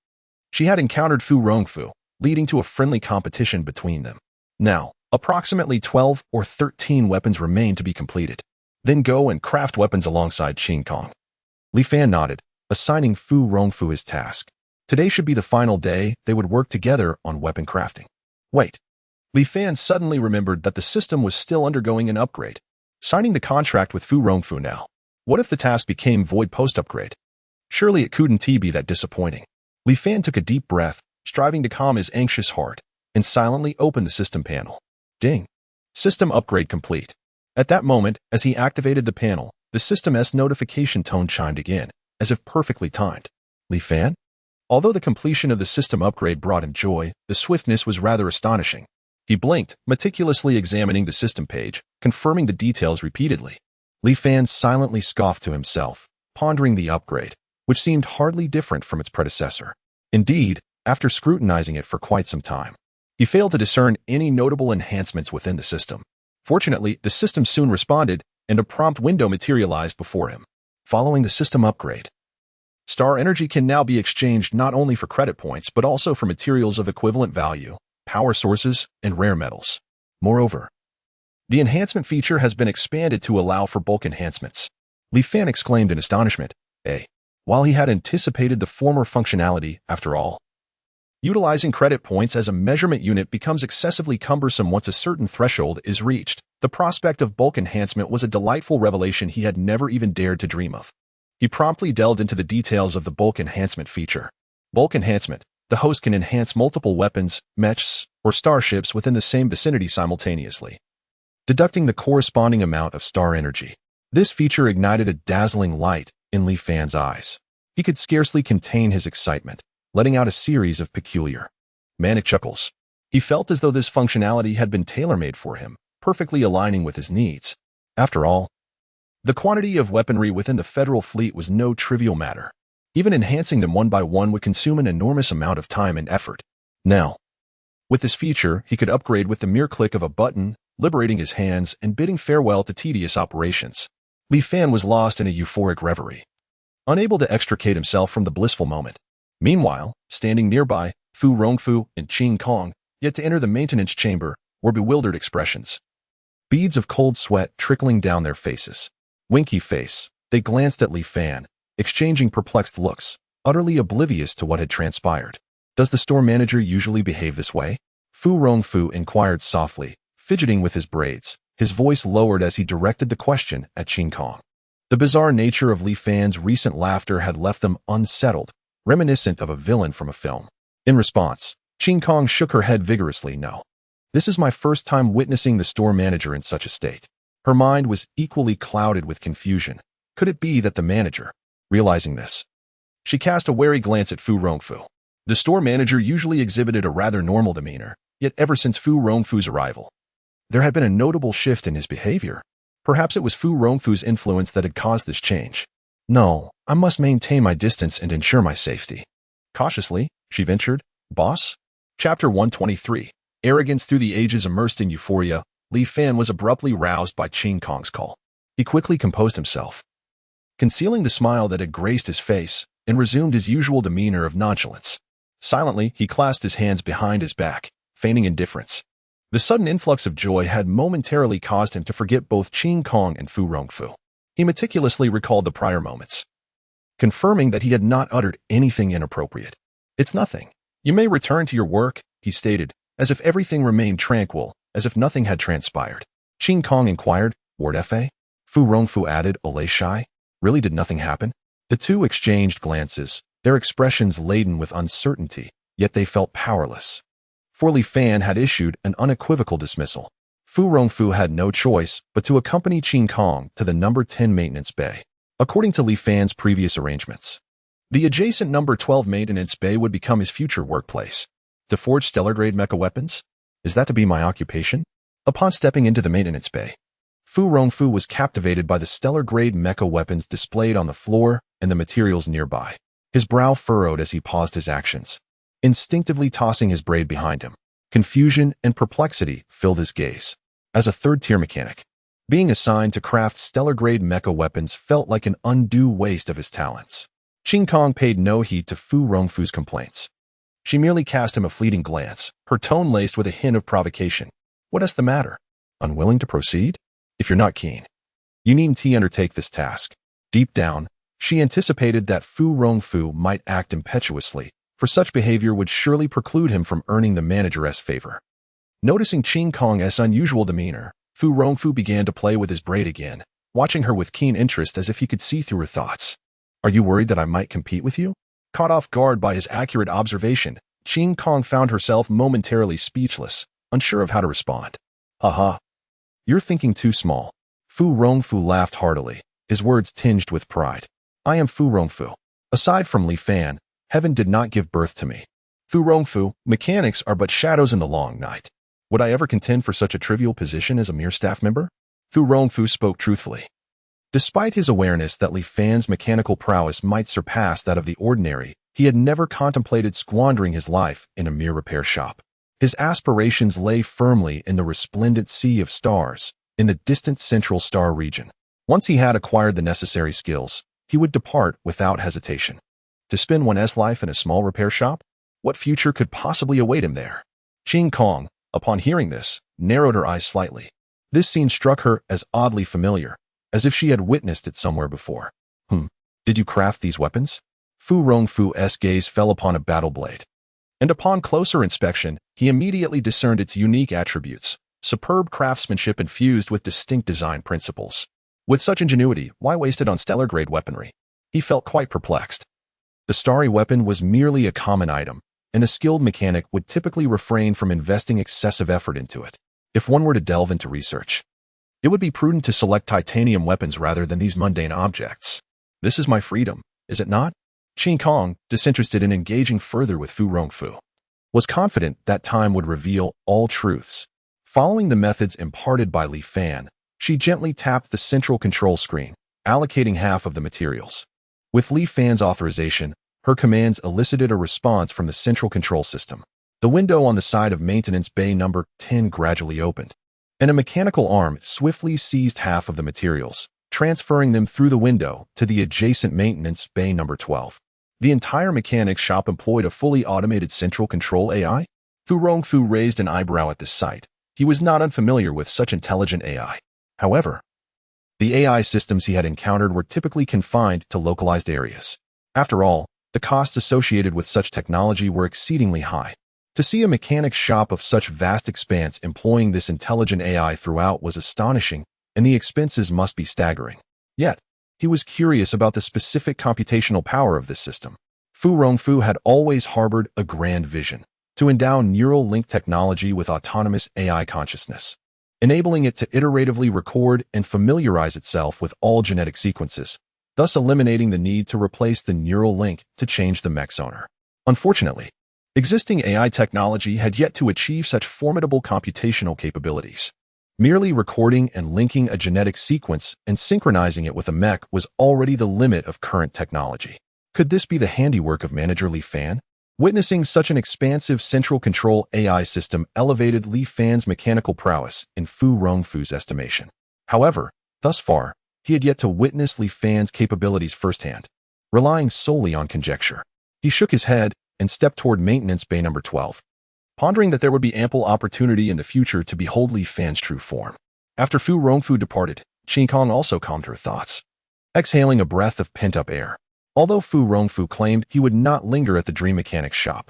she had encountered Fu Rongfu, leading to a friendly competition between them. Now, approximately 12 or 13 weapons remained to be completed. Then go and craft weapons alongside Qin Kong. Li Fan nodded, assigning Fu Rongfu his task. Today should be the final day they would work together on weapon crafting. Wait. Li Fan suddenly remembered that the system was still undergoing an upgrade. Signing the contract with Fu Rongfu now. What if the task became void post-upgrade? Surely it couldn't be that disappointing. Li Fan took a deep breath, striving to calm his anxious heart, and silently opened the system panel. Ding. System upgrade complete. At that moment, as he activated the panel, the system's notification tone chimed again, as if perfectly timed. Li Fan? Although the completion of the system upgrade brought him joy, the swiftness was rather astonishing. He blinked, meticulously examining the system page, confirming the details repeatedly. Li Fan silently scoffed to himself, pondering the upgrade, which seemed hardly different from its predecessor. Indeed, after scrutinizing it for quite some time, he failed to discern any notable enhancements within the system. Fortunately, the system soon responded, and a prompt window materialized before him. Following the system upgrade, star energy can now be exchanged not only for credit points but also for materials of equivalent value, power sources, and rare metals. Moreover, the enhancement feature has been expanded to allow for bulk enhancements. Li Fan exclaimed in astonishment. While he had anticipated the former functionality, after all, utilizing credit points as a measurement unit becomes excessively cumbersome once a certain threshold is reached. The prospect of bulk enhancement was a delightful revelation he had never even dared to dream of. He promptly delved into the details of the bulk enhancement feature. Bulk enhancement. The host can enhance multiple weapons, mechs, or starships within the same vicinity simultaneously, deducting the corresponding amount of star energy. This feature ignited a dazzling light in Li Fan's eyes. He could scarcely contain his excitement, letting out a series of peculiar, manic chuckles. He felt as though this functionality had been tailor-made for him, perfectly aligning with his needs. After all, the quantity of weaponry within the Federal fleet was no trivial matter. Even enhancing them one by one would consume an enormous amount of time and effort. Now, with this feature, he could upgrade with the mere click of a button, liberating his hands and bidding farewell to tedious operations. Li Fan was lost in a euphoric reverie, unable to extricate himself from the blissful moment. Meanwhile, standing nearby, Fu Rongfu and Qin Kong, yet to enter the maintenance chamber, were bewildered expressions. Beads of cold sweat trickling down their faces. Winky face, they glanced at Li Fan, exchanging perplexed looks, utterly oblivious to what had transpired. Does the store manager usually behave this way? Fu Rongfu inquired softly, fidgeting with his braids, his voice lowered as he directed the question at Qin Kong. The bizarre nature of Li Fan's recent laughter had left them unsettled, reminiscent of a villain from a film. In response, Qin Kong shook her head vigorously. No. This is my first time witnessing the store manager in such a state. Her mind was equally clouded with confusion. Could it be that the manager, realizing this, she cast a wary glance at Fu Rongfu. The store manager usually exhibited a rather normal demeanor, yet ever since Fu Rongfu's arrival, there had been a notable shift in his behavior. Perhaps it was Fu Rongfu's influence that had caused this change. No, I must maintain my distance and ensure my safety. Cautiously, she ventured. Boss? Chapter 123. Arrogance through the ages. Immersed in euphoria, Li Fan was abruptly roused by Qin Kong's call. He quickly composed himself, concealing the smile that had graced his face, and resumed his usual demeanor of nonchalance. Silently, he clasped his hands behind his back, feigning indifference. The sudden influx of joy had momentarily caused him to forget both Qin Kong and Fu Rongfu. He meticulously recalled the prior moments, confirming that he had not uttered anything inappropriate. It's nothing. You may return to your work, he stated, as if everything remained tranquil, as if nothing had transpired. Qin Kong inquired, Ward Fa? Fu Rongfu added, Ole shy? Really, did nothing happen? The two exchanged glances, their expressions laden with uncertainty, yet they felt powerless. for Li Fan had issued an unequivocal dismissal. Fu Rongfu had no choice but to accompany Qin Kong to the number 10 maintenance bay. According to Li Fan's previous arrangements, the adjacent number 12 maintenance bay would become his future workplace. To forge stellar-grade mecha weapons? Is that to be my occupation? Upon stepping into the maintenance bay, Fu Rongfu was captivated by the stellar-grade mecha weapons displayed on the floor and the materials nearby. His brow furrowed as he paused his actions, instinctively tossing his braid behind him. Confusion and perplexity filled his gaze. As a third-tier mechanic, being assigned to craft stellar-grade mecha weapons felt like an undue waste of his talents. Qin Kong paid no heed to Fu Rongfu's complaints. She merely cast him a fleeting glance, her tone laced with a hint of provocation. What is the matter? Unwilling to proceed? If you're not keen, you needn't undertake this task. Deep down, she anticipated that Fu Rongfu might act impetuously, for such behavior would surely preclude him from earning the manager's favor. Noticing Qin Kong's unusual demeanor, Fu Rongfu began to play with his braid again, watching her with keen interest as if he could see through her thoughts. Are you worried that I might compete with you? Caught off guard by his accurate observation, Qin Kong found herself momentarily speechless, unsure of how to respond. Haha. You're thinking too small. Fu Rongfu laughed heartily, his words tinged with pride. I am Fu Rongfu. Aside from Li Fan, heaven did not give birth to me. Fu Rongfu, mechanics are but shadows in the long night. Would I ever contend for such a trivial position as a mere staff member? Fu Rongfu spoke truthfully. Despite his awareness that Li Fan's mechanical prowess might surpass that of the ordinary, he had never contemplated squandering his life in a mere repair shop. His aspirations lay firmly in the resplendent sea of stars, in the distant central star region. Once he had acquired the necessary skills, he would depart without hesitation. To spend one's life in a small repair shop? What future could possibly await him there? Qin Kong, upon hearing this, narrowed her eyes slightly. This scene struck her as oddly familiar, as if she had witnessed it somewhere before. Did you craft these weapons? Fu Rongfu's gaze fell upon a battle blade, and upon closer inspection, he immediately discerned its unique attributes, superb craftsmanship infused with distinct design principles. With such ingenuity, why waste it on stellar-grade weaponry? He felt quite perplexed. The starry weapon was merely a common item, and a skilled mechanic would typically refrain from investing excessive effort into it. If one were to delve into research, it would be prudent to select titanium weapons rather than these mundane objects. This is my freedom, is it not? Qin Kong, disinterested in engaging further with Fu Rongfu, was confident that time would reveal all truths. Following the methods imparted by Li Fan, she gently tapped the central control screen, allocating half of the materials. With Li Fan's authorization, her commands elicited a response from the central control system. The window on the side of maintenance bay number 10 gradually opened, and a mechanical arm swiftly seized half of the materials, transferring them through the window to the adjacent maintenance bay number 12. The entire mechanics shop employed a fully automated central control AI? Fu Rongfu raised an eyebrow at this sight. He was not unfamiliar with such intelligent AI. However, the AI systems he had encountered were typically confined to localized areas. After all, the costs associated with such technology were exceedingly high. To see a mechanics shop of such vast expanse employing this intelligent AI throughout was astonishing, and the expenses must be staggering. Yet, he was curious about the specific computational power of this system. Fu Rongfu had always harbored a grand vision: to endow neural link technology with autonomous AI consciousness, enabling it to iteratively record and familiarize itself with all genetic sequences, thus eliminating the need to replace the neural link to change the mech's owner. Unfortunately, existing AI technology had yet to achieve such formidable computational capabilities. Merely recording and linking a genetic sequence and synchronizing it with a mech was already the limit of current technology. Could this be the handiwork of manager Li Fan? Witnessing such an expansive central control AI system elevated Li Fan's mechanical prowess in Fu Rongfu's estimation. However, thus far, he had yet to witness Li Fan's capabilities firsthand, relying solely on conjecture. He shook his head and stepped toward maintenance bay number 12, pondering that there would be ample opportunity in the future to behold Li Fan's true form. After Fu Rongfu departed, Qin Kong also calmed her thoughts, exhaling a breath of pent-up air. Although Fu Rongfu claimed he would not linger at the dream mechanics shop,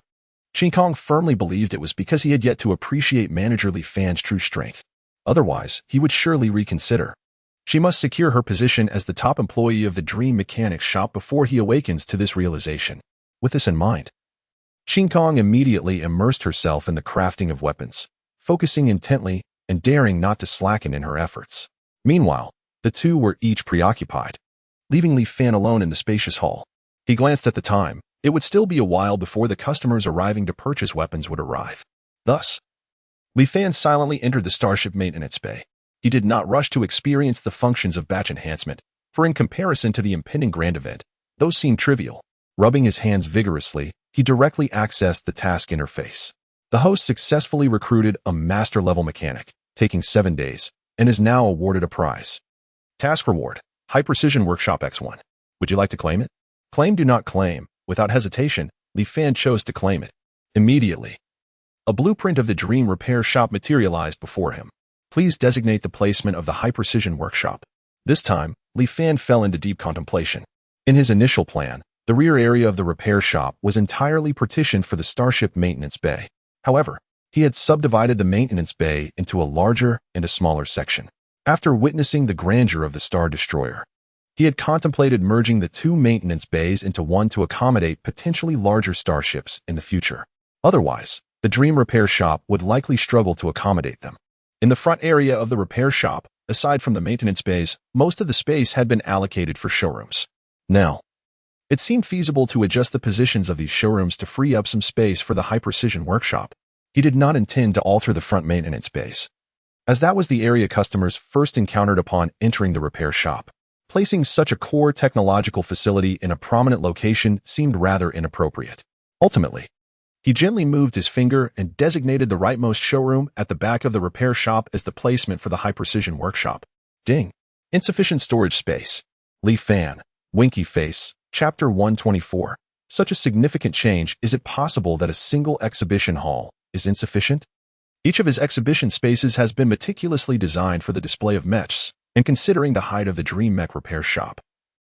Qin Kong firmly believed it was because he had yet to appreciate manager Li Fan's true strength. Otherwise, he would surely reconsider. She must secure her position as the top employee of the dream mechanics shop before he awakens to this realization. With this in mind, Kong immediately immersed herself in the crafting of weapons, focusing intently and daring not to slacken in her efforts. Meanwhile, the two were each preoccupied, leaving Li Fan alone in the spacious hall. He glanced at the time. It would still be a while before the customers arriving to purchase weapons would arrive. Thus, Li Fan silently entered the starship maintenance bay. He did not rush to experience the functions of batch enhancement, for in comparison to the impending grand event, those seemed trivial. Rubbing his hands vigorously, he directly accessed the task interface. The host successfully recruited a master-level mechanic, taking 7 days, and is now awarded a prize. Task reward: High Precision Workshop X1. Would you like to claim it? Claim, do not claim. Without hesitation, Li Fan chose to claim it. Immediately, a blueprint of the dream repair shop materialized before him. Please designate the placement of the High Precision Workshop. This time, Li Fan fell into deep contemplation. In his initial plan, the rear area of the repair shop was entirely partitioned for the starship maintenance bay. However, he had subdivided the maintenance bay into a larger and a smaller section. After witnessing the grandeur of the Star Destroyer, he had contemplated merging the two maintenance bays into one to accommodate potentially larger starships in the future. Otherwise, the dream repair shop would likely struggle to accommodate them. In the front area of the repair shop, aside from the maintenance bays, most of the space had been allocated for showrooms. Now, it seemed feasible to adjust the positions of these showrooms to free up some space for the high-precision workshop. He did not intend to alter the front maintenance bays, as that was the area customers first encountered upon entering the repair shop. Placing such a core technological facility in a prominent location seemed rather inappropriate. Ultimately, he gently moved his finger and designated the rightmost showroom at the back of the repair shop as the placement for the high-precision workshop. Ding. Insufficient storage space. Li Fan. Winky face. Chapter 124. Such a significant change, is it possible that a single exhibition hall is insufficient? Each of his exhibition spaces has been meticulously designed for the display of mechs, and considering the height of the Dream Mech repair shop,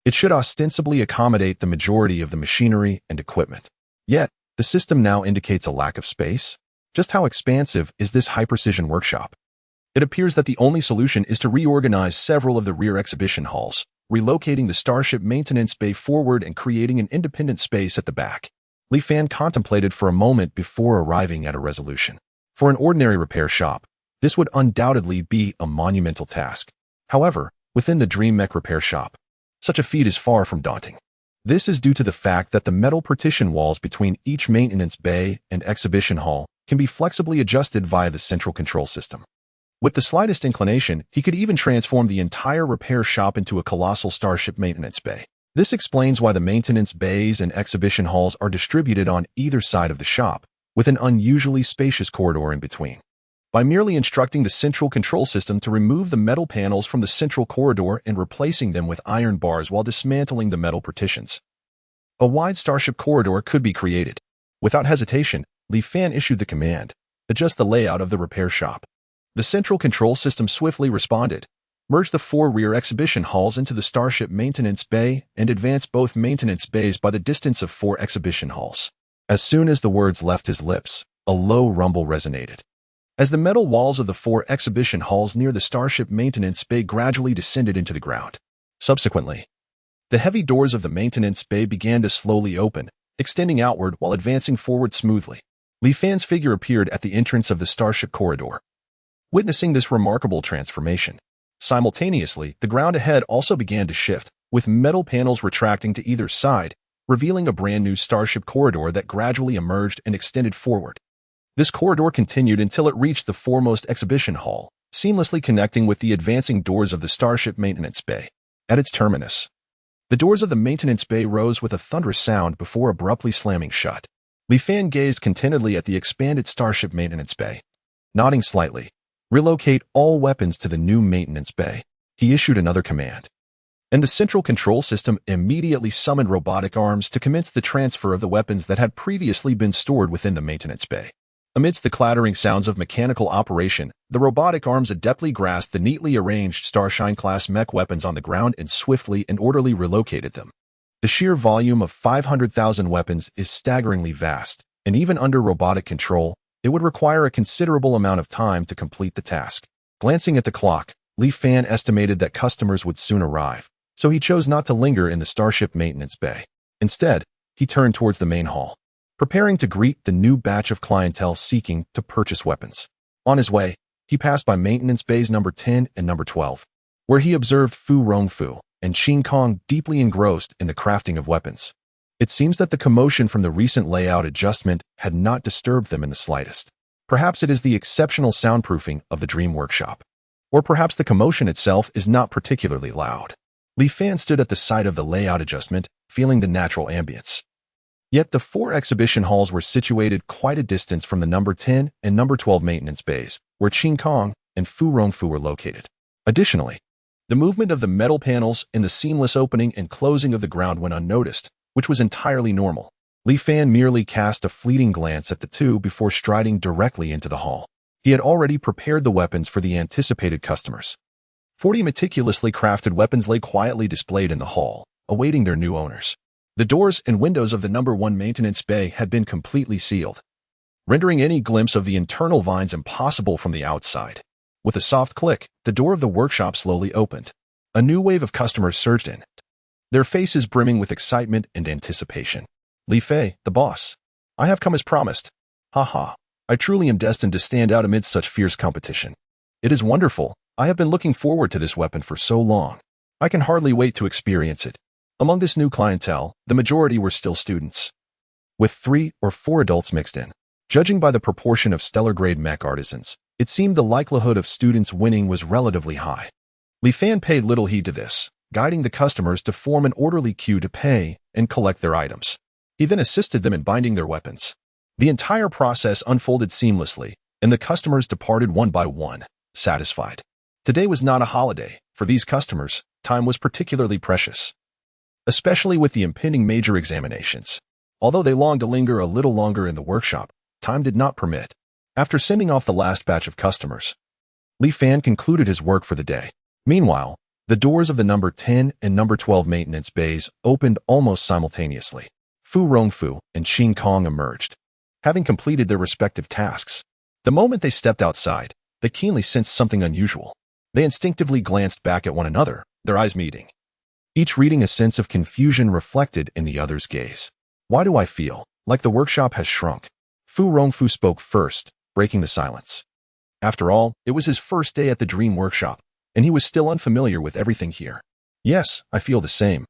it should ostensibly accommodate the majority of the machinery and equipment. Yet, the system now indicates a lack of space. Just how expansive is this high-precision workshop? It appears that the only solution is to reorganize several of the rear exhibition halls, relocating the starship maintenance bay forward and creating an independent space at the back. Li Fan contemplated for a moment before arriving at a resolution. For an ordinary repair shop, this would undoubtedly be a monumental task. However, within the Dream Mech repair shop, such a feat is far from daunting. This is due to the fact that the metal partition walls between each maintenance bay and exhibition hall can be flexibly adjusted via the central control system. With the slightest inclination, he could even transform the entire repair shop into a colossal starship maintenance bay. This explains why the maintenance bays and exhibition halls are distributed on either side of the shop, with an unusually spacious corridor in between. By merely instructing the central control system to remove the metal panels from the central corridor and replacing them with iron bars while dismantling the metal partitions, a wide starship corridor could be created. Without hesitation, Li Fan issued the command, adjust the layout of the repair shop. The central control system swiftly responded, merge the 4 rear exhibition halls into the starship maintenance bay, and advance both maintenance bays by the distance of 4 exhibition halls. As soon as the words left his lips, a low rumble resonated, as the metal walls of the 4 exhibition halls near the starship maintenance bay gradually descended into the ground. Subsequently, the heavy doors of the maintenance bay began to slowly open, extending outward while advancing forward smoothly. Li Fan's figure appeared at the entrance of the starship corridor. Witnessing this remarkable transformation, simultaneously, the ground ahead also began to shift, with metal panels retracting to either side, revealing a brand new starship corridor that gradually emerged and extended forward. This corridor continued until it reached the foremost exhibition hall, seamlessly connecting with the advancing doors of the starship maintenance bay. At its terminus, the doors of the maintenance bay rose with a thunderous sound before abruptly slamming shut. Li Fan gazed contentedly at the expanded starship maintenance bay. Nodding slightly, relocate all weapons to the new maintenance bay. He issued another command, and the central control system immediately summoned robotic arms to commence the transfer of the weapons that had previously been stored within the maintenance bay. Amidst the clattering sounds of mechanical operation, the robotic arms adeptly grasped the neatly arranged Starshine-class mech weapons on the ground and swiftly and orderly relocated them. The sheer volume of 500,000 weapons is staggeringly vast, and even under robotic control, it would require a considerable amount of time to complete the task. Glancing at the clock, Li Fan estimated that customers would soon arrive, so he chose not to linger in the starship maintenance bay. Instead, he turned towards the main hall. preparing to greet the new batch of clientele seeking to purchase weapons. On his way, he passed by maintenance bays number 10 and number 12, where he observed Fu Rongfu and Qin Kong deeply engrossed in the crafting of weapons. It seems that the commotion from the recent layout adjustment had not disturbed them in the slightest. Perhaps it is the exceptional soundproofing of the Dream Workshop. Or perhaps the commotion itself is not particularly loud. Li Fan stood at the site of the layout adjustment, feeling the natural ambience. Yet the 4 exhibition halls were situated quite a distance from the number 10 and number 12 maintenance bays, where Qin Kong and Fu Rongfu were located. Additionally, the movement of the metal panels in the seamless opening and closing of the ground went unnoticed, which was entirely normal. Li Fan merely cast a fleeting glance at the two before striding directly into the hall. He had already prepared the weapons for the anticipated customers. 40 meticulously crafted weapons lay quietly displayed in the hall, awaiting their new owners. The doors and windows of the number 1 maintenance bay had been completely sealed, rendering any glimpse of the internal vines impossible from the outside. With a soft click, the door of the workshop slowly opened. A new wave of customers surged in, their faces brimming with excitement and anticipation. Li Fei, the boss. I have come as promised. Ha. I truly am destined to stand out amidst such fierce competition. It is wonderful. I have been looking forward to this weapon for so long. I can hardly wait to experience it. Among this new clientele, the majority were still students, with 3 or 4 adults mixed in. Judging by the proportion of stellar-grade mech artisans, it seemed the likelihood of students winning was relatively high. Li Fan paid little heed to this, guiding the customers to form an orderly queue to pay and collect their items. He then assisted them in binding their weapons. The entire process unfolded seamlessly, and the customers departed one by one, satisfied. Today was not a holiday. For these customers, time was particularly precious, especially with the impending major examinations. Although they longed to linger a little longer in the workshop, time did not permit. After sending off the last batch of customers, Li Fan concluded his work for the day. Meanwhile, the doors of the number 10 and number 12 maintenance bays opened almost simultaneously. Fu Rongfu and Qin Kong emerged, having completed their respective tasks. The moment they stepped outside, they keenly sensed something unusual. They instinctively glanced back at one another, their eyes meeting, each reading a sense of confusion reflected in the other's gaze. Why do I feel like the workshop has shrunk? Fu Rongfu spoke first, breaking the silence. After all, it was his first day at the Dream Workshop, and he was still unfamiliar with everything here. Yes, I feel the same.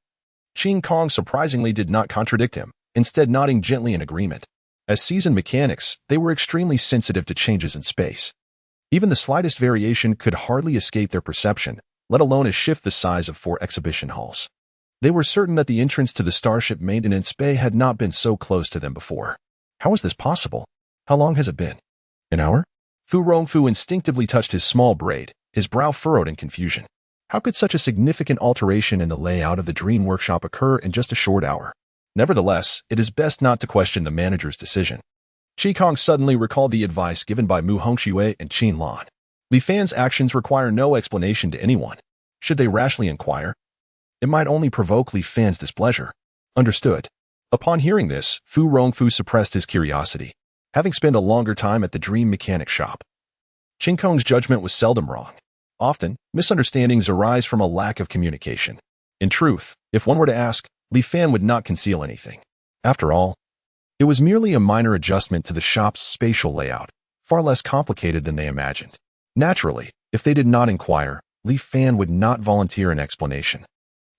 Qin Kong surprisingly did not contradict him, instead nodding gently in agreement. As seasoned mechanics, they were extremely sensitive to changes in space. Even the slightest variation could hardly escape their perception, let alone a shift the size of 4 exhibition halls. They were certain that the entrance to the Starship maintenance bay had not been so close to them before. How is this possible? How long has it been? An hour? Fu Rongfu instinctively touched his small braid, his brow furrowed in confusion. How could such a significant alteration in the layout of the Dream Workshop occur in just a short hour? Nevertheless, it is best not to question the manager's decision. Qi Kong suddenly recalled the advice given by Mu Hongxue and Qin Lan. Li Fan's actions require no explanation to anyone. Should they rashly inquire? It might only provoke Li Fan's displeasure. Understood. Upon hearing this, Fu Rongfu suppressed his curiosity, having spent a longer time at the Dream Mechanic Shop. Qin Kong's judgment was seldom wrong. Often, misunderstandings arise from a lack of communication. In truth, if one were to ask, Li Fan would not conceal anything. After all, it was merely a minor adjustment to the shop's spatial layout, far less complicated than they imagined. Naturally, if they did not inquire, Li Fan would not volunteer an explanation,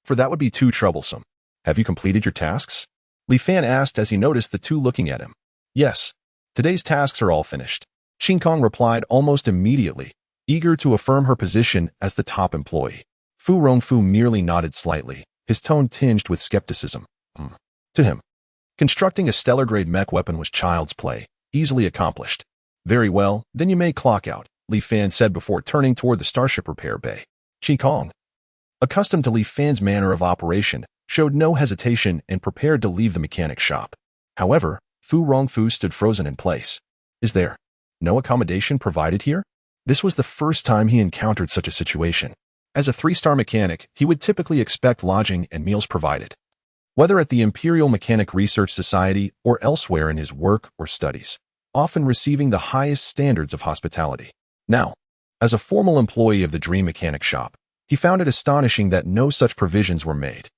for that would be too troublesome. Have you completed your tasks? Li Fan asked as he noticed the two looking at him. Yes, today's tasks are all finished. Qin Kong replied almost immediately, eager to affirm her position as the top employee. Fu Rongfu merely nodded slightly, his tone tinged with skepticism. To him, constructing a stellar-grade mech weapon was child's play, easily accomplished. Very well, then you may clock out, Li Fan said before turning toward the Starship repair bay. Qin Kong, accustomed to Li Fan's manner of operation, showed no hesitation and prepared to leave the mechanic shop. However, Fu Rongfu stood frozen in place. Is there no accommodation provided here? This was the first time he encountered such a situation. As a 3-star mechanic, he would typically expect lodging and meals provided, whether at the Imperial Mechanic Research Society or elsewhere in his work or studies, often receiving the highest standards of hospitality. Now, as a formal employee of the Dream Mechanic Shop, he found it astonishing that no such provisions were made.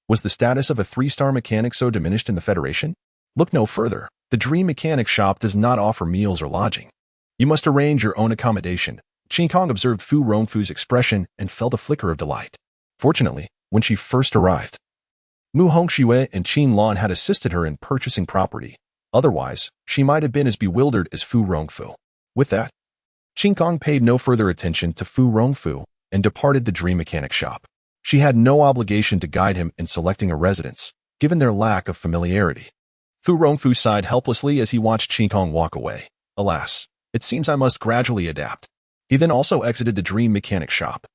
Was the status of a 3-star mechanic so diminished in the Federation? Look no further. The Dream Mechanic shop does not offer meals or lodging. You must arrange your own accommodation. Qin Kong observed Fu Rongfu's expression and felt a flicker of delight. Fortunately, when she first arrived, Mu Hongxue and Qin Lan had assisted her in purchasing property. Otherwise, she might have been as bewildered as Fu Rongfu. With that, Qin Kong paid no further attention to Fu Rongfu and departed the Dream Mechanic shop. She had no obligation to guide him in selecting a residence, given their lack of familiarity. Fu Rongfu sighed helplessly as he watched Qin Kong walk away. Alas, it seems I must gradually adapt. He then also exited the Dream Mechanic shop.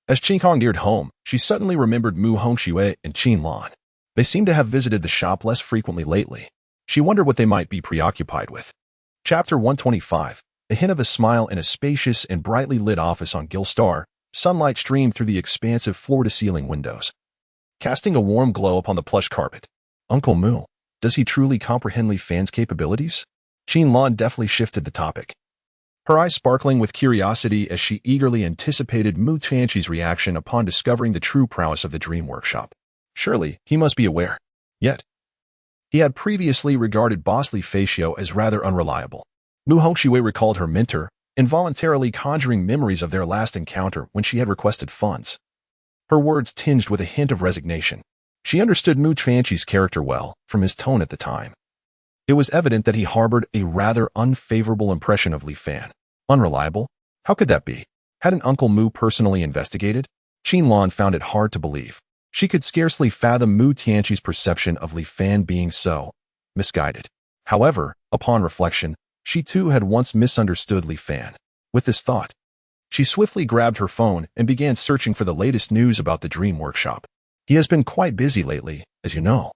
As Qin Kong neared home, she suddenly remembered Mu Hongxue and Qin Lan. They seemed to have visited the shop less frequently lately. She wondered what they might be preoccupied with. Chapter 125. A hint of a smile in a spacious and brightly lit office on Gilstar. Sunlight streamed through the expansive floor-to-ceiling windows, casting a warm glow upon the plush carpet. Uncle Mu, does he truly comprehend Li Fan's capabilities? Qin Lan deftly shifted the topic, her eyes sparkling with curiosity as she eagerly anticipated Mu Tianqi's reaction upon discovering the true prowess of the Dream Workshop. Surely, he must be aware. Yet, he had previously regarded Boss Li Fatio as rather unreliable. Mu Hongxue recalled her mentor, involuntarily conjuring memories of their last encounter when she had requested funds. Her words tinged with a hint of resignation. She understood Mu Tianqi's character well from his tone at the time. It was evident that he harbored a rather unfavorable impression of Li Fan. Unreliable? How could that be? Hadn't Uncle Mu personally investigated? Qin Lan found it hard to believe. She could scarcely fathom Mu Tianqi's perception of Li Fan being so misguided. However, upon reflection, she too had once misunderstood Li Fan. With this thought, she swiftly grabbed her phone and began searching for the latest news about the Dream Workshop. He has been quite busy lately, as you know.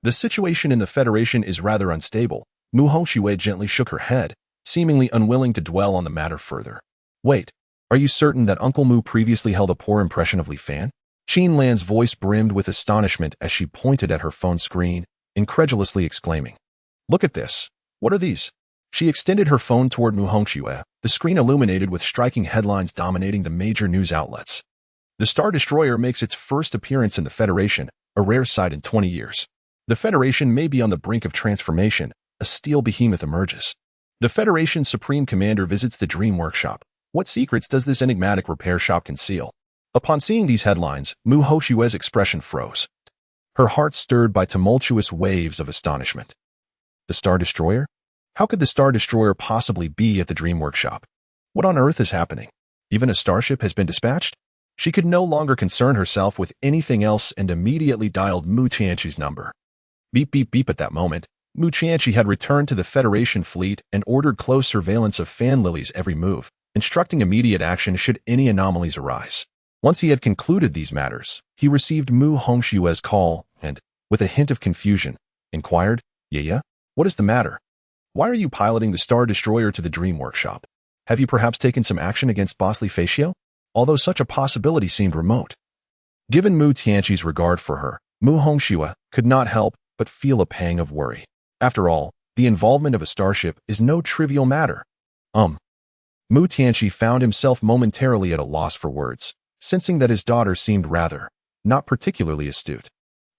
The situation in the Federation is rather unstable. Mu Hongxue gently shook her head, seemingly unwilling to dwell on the matter further. Wait, are you certain that Uncle Mu previously held a poor impression of Li Fan? Qin Lan's voice brimmed with astonishment as she pointed at her phone screen, incredulously exclaiming, "Look at this. What are these?" She extended her phone toward Mu Hongxue, the screen illuminated with striking headlines dominating the major news outlets. The Star Destroyer makes its first appearance in the Federation, a rare sight in 20 years. The Federation may be on the brink of transformation. A steel behemoth emerges. The Federation's Supreme Commander visits the Dream Workshop. What secrets does this enigmatic repair shop conceal? Upon seeing these headlines, Mu Hongxue's expression froze. Her heart stirred by tumultuous waves of astonishment. The Star Destroyer? How could the Star Destroyer possibly be at the Dream Workshop? What on earth is happening? Even a starship has been dispatched? She could no longer concern herself with anything else and immediately dialed Mu Tianqi's number. Beep beep beep. At that moment, Mu Tianqi had returned to the Federation fleet and ordered close surveillance of Fan Lily's every move, instructing immediate action should any anomalies arise. Once he had concluded these matters, he received Mu Hongxue's call and, with a hint of confusion, inquired, "Yeah? What is the matter? Why are you piloting the Star Destroyer to the Dream Workshop? Have you perhaps taken some action against Boss Li Fatio?" Although such a possibility seemed remote. Given Mu Tianqi's regard for her, Mu Hongxue could not help but feel a pang of worry. After all, the involvement of a starship is no trivial matter. Mu Tianqi found himself momentarily at a loss for words, sensing that his daughter seemed rather not particularly astute.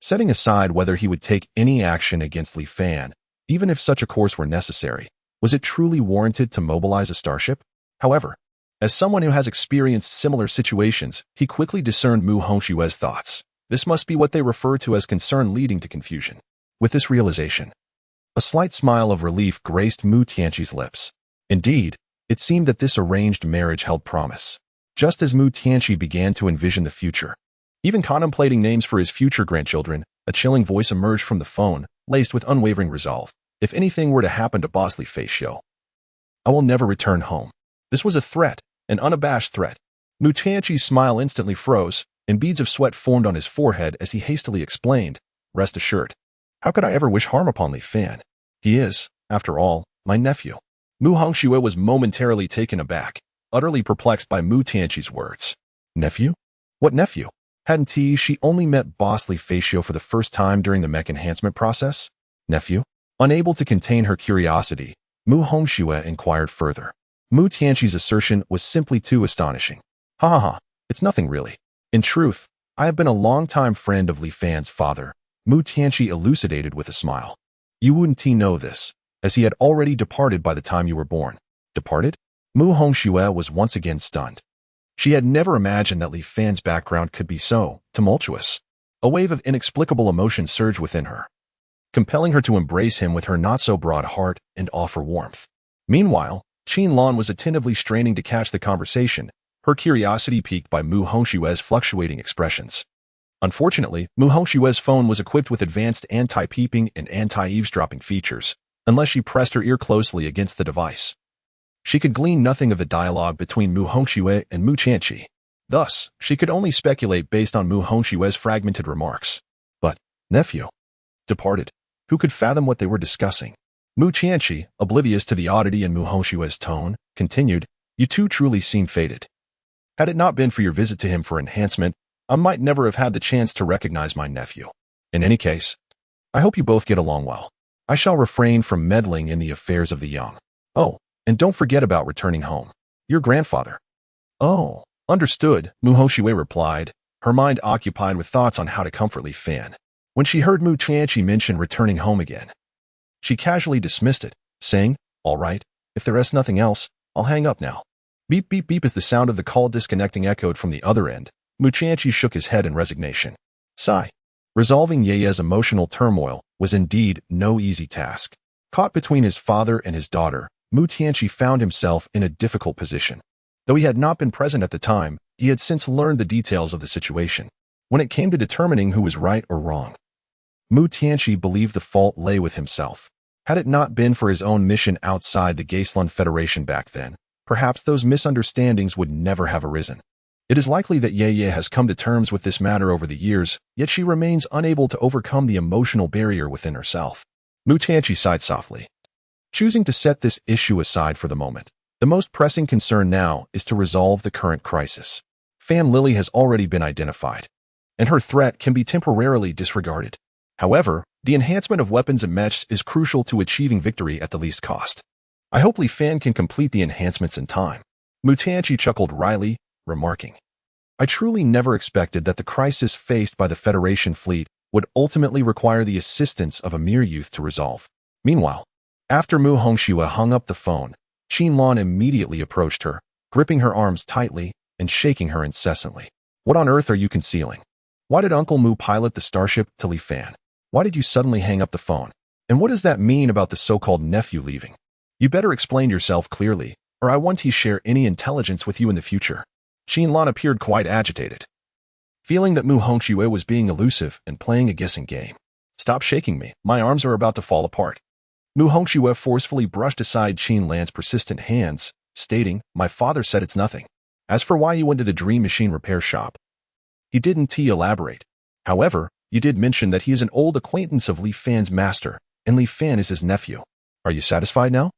Setting aside whether he would take any action against Li Fan, even if such a course were necessary, was it truly warranted to mobilize a starship? However, as someone who has experienced similar situations, he quickly discerned Mu Hongxue's thoughts. This must be what they refer to as concern leading to confusion. With this realization, a slight smile of relief graced Mu Tianqi's lips. Indeed, it seemed that this arranged marriage held promise. Just as Mu Tianqi began to envision the future, even contemplating names for his future grandchildren, a chilling voice emerged from the phone, laced with unwavering resolve. If anything were to happen to Boss Li Fatio, I will never return home. This was a threat, an unabashed threat. Mu Tianqi's smile instantly froze, and beads of sweat formed on his forehead as he hastily explained, "Rest assured. How could I ever wish harm upon Li Fan? He is, after all, my nephew." Mu Hongxue was momentarily taken aback, utterly perplexed by Mu Tianqi's words. Nephew? What nephew? Hadn't she only met Boss Li Fatio for the first time during the Mech enhancement process? Nephew? Unable to contain her curiosity, Mu Hongxue inquired further. Mu Tianqi's assertion was simply too astonishing. Ha ha ha, it's nothing really. In truth, I have been a long-time friend of Li Fan's father, Mu Tianqi elucidated with a smile. You wouldn't know this, as he had already departed by the time you were born. Departed? Mu Hongxue was once again stunned. She had never imagined that Li Fan's background could be so tumultuous. A wave of inexplicable emotion surged within her, compelling her to embrace him with her not-so-broad heart and offer warmth. Meanwhile, Qin Lan was attentively straining to catch the conversation, her curiosity piqued by Mu Hongxue's fluctuating expressions. Unfortunately, Mu Hongxue's phone was equipped with advanced anti-peeping and anti-eavesdropping features, unless she pressed her ear closely against the device. She could glean nothing of the dialogue between Mu Hongxue and Mu Qianqi. Thus, she could only speculate based on Mu Hongxue's fragmented remarks. But, nephew, departed. Who could fathom what they were discussing? Mu Qianqi, oblivious to the oddity in Mu Hongxue's tone, continued, You two truly seem fated. Had it not been for your visit to him for enhancement, I might never have had the chance to recognize my nephew. In any case, I hope you both get along well. I shall refrain from meddling in the affairs of the young. Oh, and don't forget about returning home. Your grandfather. Oh, understood, Mu Hongxue replied, her mind occupied with thoughts on how to comfort Li Fan. When she heard Mu Qianqi mention returning home again, she casually dismissed it, saying, All right, if there is nothing else, I'll hang up now. Beep beep beep as the sound of the call disconnecting echoed from the other end. Mu Qianqi shook his head in resignation. Sigh. Resolving Ye's emotional turmoil was indeed no easy task. Caught between his father and his daughter, Mu Qianqi found himself in a difficult position. Though he had not been present at the time, he had since learned the details of the situation. When it came to determining who was right or wrong, Mu Qianqi believed the fault lay with himself. Had it not been for his own mission outside the Wasteland Federation back then, perhaps those misunderstandings would never have arisen. It is likely that Ye has come to terms with this matter over the years, yet she remains unable to overcome the emotional barrier within herself. Mu Qianqi sighed softly. Choosing to set this issue aside for the moment, the most pressing concern now is to resolve the current crisis. Fan Lily has already been identified, and her threat can be temporarily disregarded. However, the enhancement of weapons and mechs is crucial to achieving victory at the least cost. I hope Li Fan can complete the enhancements in time. Mu Qianqi chuckled wryly, remarking, I truly never expected that the crisis faced by the Federation fleet would ultimately require the assistance of a mere youth to resolve. Meanwhile, after Mu Hongxue hung up the phone, Qin Lan immediately approached her, gripping her arms tightly and shaking her incessantly. What on earth are you concealing? Why did Uncle Mu pilot the starship to Li Fan? Why did you suddenly hang up the phone? And what does that mean about the so-called nephew leaving? You better explain yourself clearly, or I won't share any intelligence with you in the future. Qin Lan appeared quite agitated, feeling that Mu Hongxue was being elusive and playing a guessing game. Stop shaking me, my arms are about to fall apart. Mu Hongxue forcefully brushed aside Qin Lan's persistent hands, stating, My father said it's nothing. As for why you went to the Dream Machine repair shop, he didn't elaborate. However, you did mention that he is an old acquaintance of Li Fan's master, and Li Fan is his nephew. Are you satisfied now?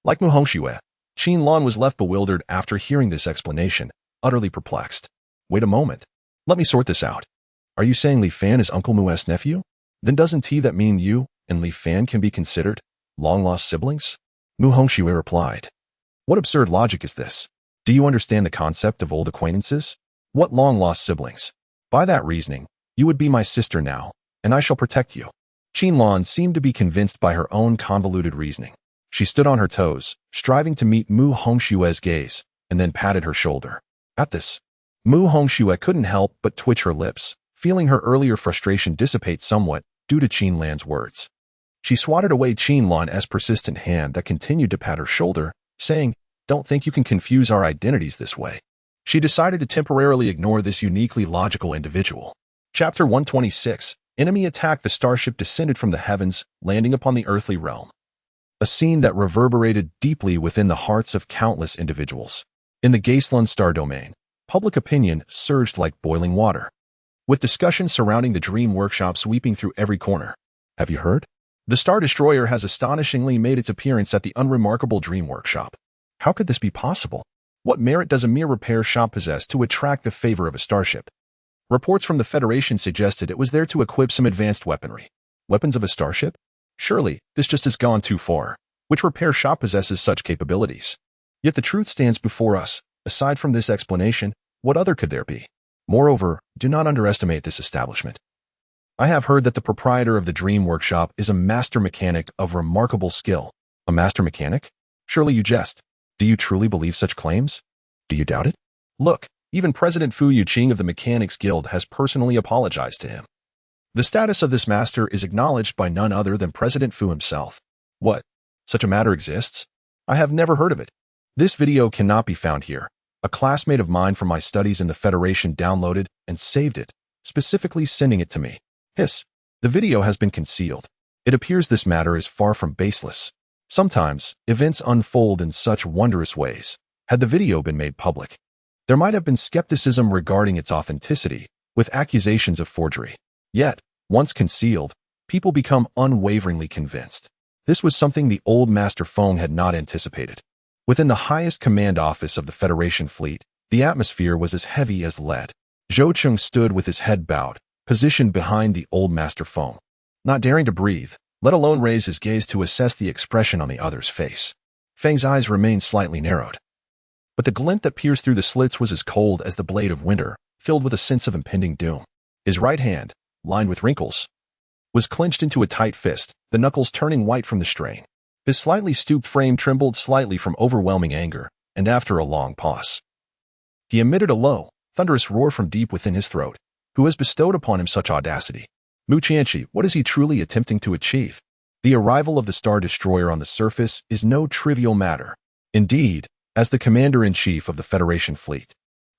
Like Mu Hongxue, Qin Lan was left bewildered after hearing this explanation, utterly perplexed. Wait a moment. Let me sort this out. Are you saying Li Fan is Uncle Mu's nephew? Then doesn't that mean you and Li Fan can be considered long-lost siblings? Mu Hongxue replied. What absurd logic is this? Do you understand the concept of old acquaintances? What long-lost siblings? By that reasoning, you would be my sister now, and I shall protect you. Qin Lan seemed to be convinced by her own convoluted reasoning. She stood on her toes, striving to meet Mu Hongxue's gaze, and then patted her shoulder. At this, Mu Hongxue couldn't help but twitch her lips, feeling her earlier frustration dissipate somewhat due to Qin Lan's words. She swatted away Qin Lan's persistent hand that continued to pat her shoulder, saying, Don't think you can confuse our identities this way. She decided to temporarily ignore this uniquely logical individual. Chapter 126, Enemy attack. The starship descended from the heavens, landing upon the earthly realm. A scene that reverberated deeply within the hearts of countless individuals. In the Wasteland star domain, public opinion surged like boiling water, with discussion surrounding the Dream Workshop sweeping through every corner. Have you heard? The Star Destroyer has astonishingly made its appearance at the unremarkable Dream Workshop. How could this be possible? What merit does a mere repair shop possess to attract the favor of a starship? Reports from the Federation suggested it was there to equip some advanced weaponry. Weapons of a starship? Surely, this just has gone too far. Which repair shop possesses such capabilities? Yet the truth stands before us. Aside from this explanation, what other could there be? Moreover, do not underestimate this establishment. I have heard that the proprietor of the Dream Workshop is a master mechanic of remarkable skill. A master mechanic? Surely you jest. Do you truly believe such claims? Do you doubt it? Look, even President Fu Yuqing of the Mechanics Guild has personally apologized to him. The status of this master is acknowledged by none other than President Fu himself. What? Such a matter exists? I have never heard of it. This video cannot be found here. A classmate of mine from my studies in the Federation downloaded and saved it, specifically sending it to me. Hiss. The video has been concealed. It appears this matter is far from baseless. Sometimes, events unfold in such wondrous ways. Had the video been made public, there might have been skepticism regarding its authenticity, with accusations of forgery. Yet, once concealed, people become unwaveringly convinced. This was something the old Master Feng had not anticipated. Within the highest command office of the Federation fleet, the atmosphere was as heavy as lead. Zhou Cheng stood with his head bowed, positioned behind the old Master Feng, not daring to breathe, let alone raise his gaze to assess the expression on the other's face. Feng's eyes remained slightly narrowed, but the glint that pierced through the slits was as cold as the blade of winter, filled with a sense of impending doom. His right hand, lined with wrinkles, was clenched into a tight fist, the knuckles turning white from the strain. His slightly stooped frame trembled slightly from overwhelming anger, and after a long pause, he emitted a low, thunderous roar from deep within his throat. Who has bestowed upon him such audacity? Mu Qianqi, what is he truly attempting to achieve? The arrival of the Star Destroyer on the surface is no trivial matter. Indeed, as the Commander-in-Chief of the Federation fleet,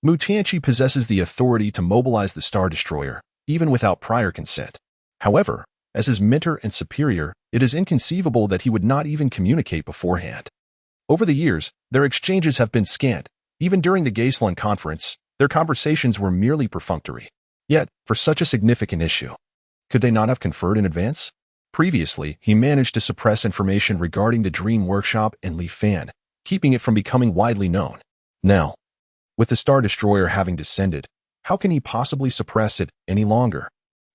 Mu Qianqi possesses the authority to mobilize the Star Destroyer, even without prior consent. However, as his mentor and superior, it is inconceivable that he would not even communicate beforehand. Over the years, their exchanges have been scant. Even during the Wasteland conference, their conversations were merely perfunctory. Yet, for such a significant issue, could they not have conferred in advance? Previously, he managed to suppress information regarding the Dream Workshop and Li Fan, keeping it from becoming widely known. Now, with the Star Destroyer having descended, how can he possibly suppress it any longer?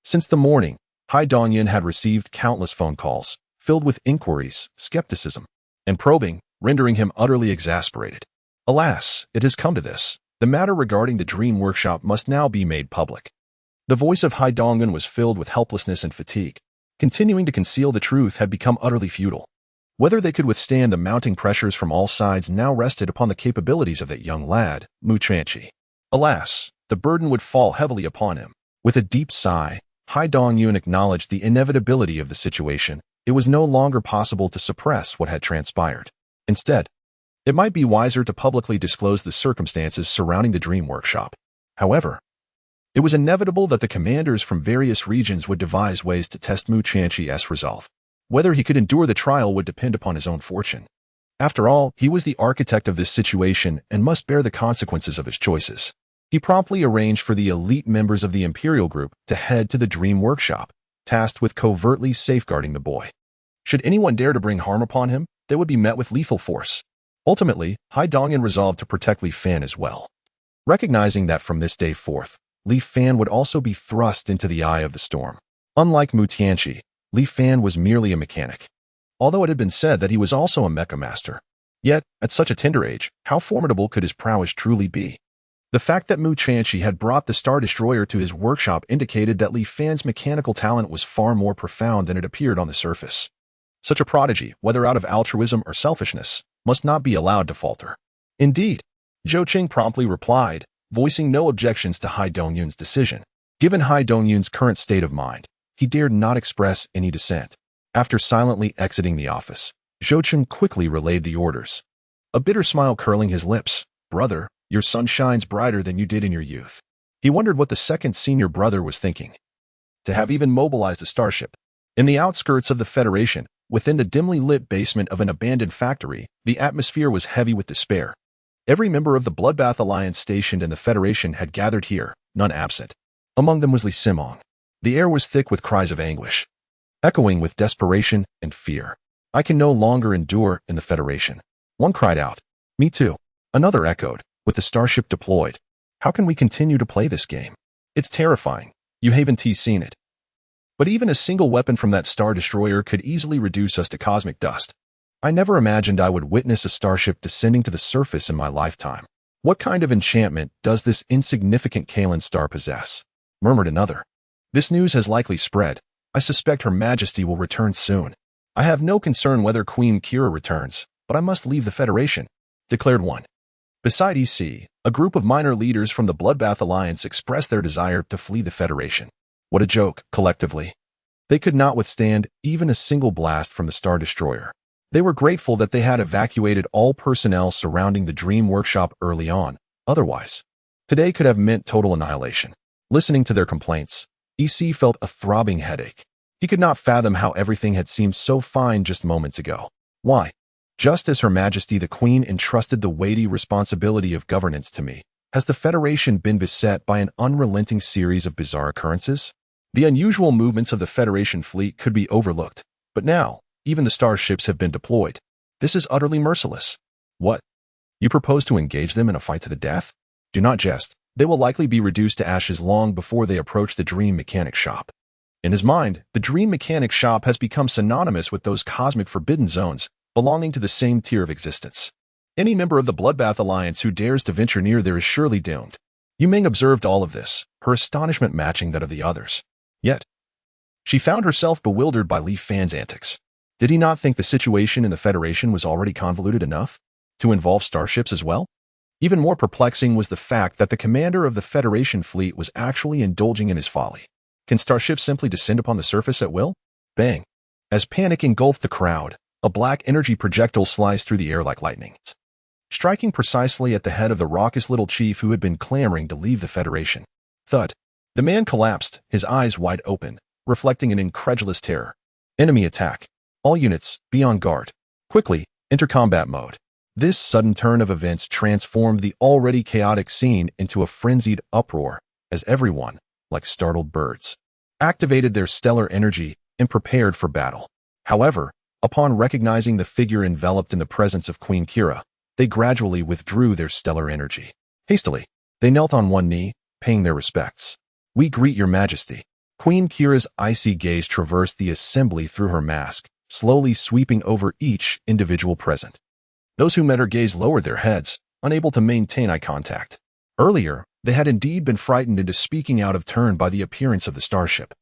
Since the morning, Hai Dongyan had received countless phone calls, filled with inquiries, skepticism, and probing, rendering him utterly exasperated. Alas, it has come to this. The matter regarding the Dream Workshop must now be made public. The voice of Hai Dongyan was filled with helplessness and fatigue. Continuing to conceal the truth had become utterly futile. Whether they could withstand the mounting pressures from all sides now rested upon the capabilities of that young lad, Mu Qianqi. Alas, the burden would fall heavily upon him. With a deep sigh, Hai Dongyan acknowledged the inevitability of the situation. It was no longer possible to suppress what had transpired. Instead, it might be wiser to publicly disclose the circumstances surrounding the Dream Workshop. However, it was inevitable that the commanders from various regions would devise ways to test Mu Qianqi's resolve. Whether he could endure the trial would depend upon his own fortune. After all, he was the architect of this situation and must bear the consequences of his choices. He promptly arranged for the elite members of the Imperial Group to head to the Dream Workshop, tasked with covertly safeguarding the boy. Should anyone dare to bring harm upon him, they would be met with lethal force. Ultimately, Hai Dongyan resolved to protect Li Fan as well. Recognizing that from this day forth, Li Fan would also be thrust into the eye of the storm. Unlike Mu Qianqi, Li Fan was merely a mechanic. Although it had been said that he was also a mecha master. Yet, at such a tender age, how formidable could his prowess truly be? The fact that Mu Qianqi had brought the Star Destroyer to his workshop indicated that Li Fan's mechanical talent was far more profound than it appeared on the surface. Such a prodigy, whether out of altruism or selfishness, must not be allowed to falter. Indeed, Zhou Cheng promptly replied, voicing no objections to Hai Dongyan's decision. Given Hai Dongyan's current state of mind, he dared not express any dissent. After silently exiting the office, Zhou Cheng quickly relayed the orders, a bitter smile curling his lips. Brother, your sun shines brighter than you did in your youth. He wondered what the second senior brother was thinking. To have even mobilized a starship. In the outskirts of the Federation, within the dimly lit basement of an abandoned factory, the atmosphere was heavy with despair. Every member of the Bloodbath Alliance stationed in the Federation had gathered here, none absent. Among them was Li Simong. The air was thick with cries of anguish, echoing with desperation and fear. I can no longer endure in the Federation. One cried out. Me too. Another echoed. With the starship deployed, how can we continue to play this game? It's terrifying. You haven't seen it. But even a single weapon from that Star Destroyer could easily reduce us to cosmic dust. I never imagined I would witness a starship descending to the surface in my lifetime. What kind of enchantment does this insignificant Kalan star possess? Murmured another. This news has likely spread. I suspect Her Majesty will return soon. I have no concern whether Queen Kira returns, but I must leave the Federation, declared one. Beside EC, a group of minor leaders from the Bloodbath Alliance expressed their desire to flee the Federation. What a joke, collectively. They could not withstand even a single blast from the Star Destroyer. They were grateful that they had evacuated all personnel surrounding the Dream Workshop early on. Otherwise, today could have meant total annihilation. Listening to their complaints, EC felt a throbbing headache. He could not fathom how everything had seemed so fine just moments ago. Why? Just as Her Majesty the Queen entrusted the weighty responsibility of governance to me, has the Federation been beset by an unrelenting series of bizarre occurrences? The unusual movements of the Federation fleet could be overlooked, but now, even the starships have been deployed. This is utterly merciless. What? You propose to engage them in a fight to the death? Do not jest. They will likely be reduced to ashes long before they approach the Dream Mechanic Shop. In his mind, the Dream Mechanic Shop has become synonymous with those cosmic forbidden zones, belonging to the same tier of existence. Any member of the Bloodbath Alliance who dares to venture near there is surely doomed. Yu Ming observed all of this, her astonishment matching that of the others. Yet, she found herself bewildered by Li Fan's antics. Did he not think the situation in the Federation was already convoluted enough to involve starships as well? Even more perplexing was the fact that the commander of the Federation fleet was actually indulging in his folly. Can starships simply descend upon the surface at will? Bang! As panic engulfed the crowd, a black energy projectile sliced through the air like lightning, striking precisely at the head of the raucous little chief who had been clamoring to leave the Federation. Thud. The man collapsed, his eyes wide open, reflecting an incredulous terror. Enemy attack. All units, be on guard. Quickly, enter combat mode. This sudden turn of events transformed the already chaotic scene into a frenzied uproar, as everyone, like startled birds, activated their stellar energy and prepared for battle. However, upon recognizing the figure enveloped in the presence of Queen Kira, they gradually withdrew their stellar energy. Hastily, they knelt on one knee, paying their respects. We greet your majesty. Queen Kira's icy gaze traversed the assembly through her mask, slowly sweeping over each individual present. Those who met her gaze lowered their heads, unable to maintain eye contact. Earlier, they had indeed been frightened into speaking out of turn by the appearance of the starship.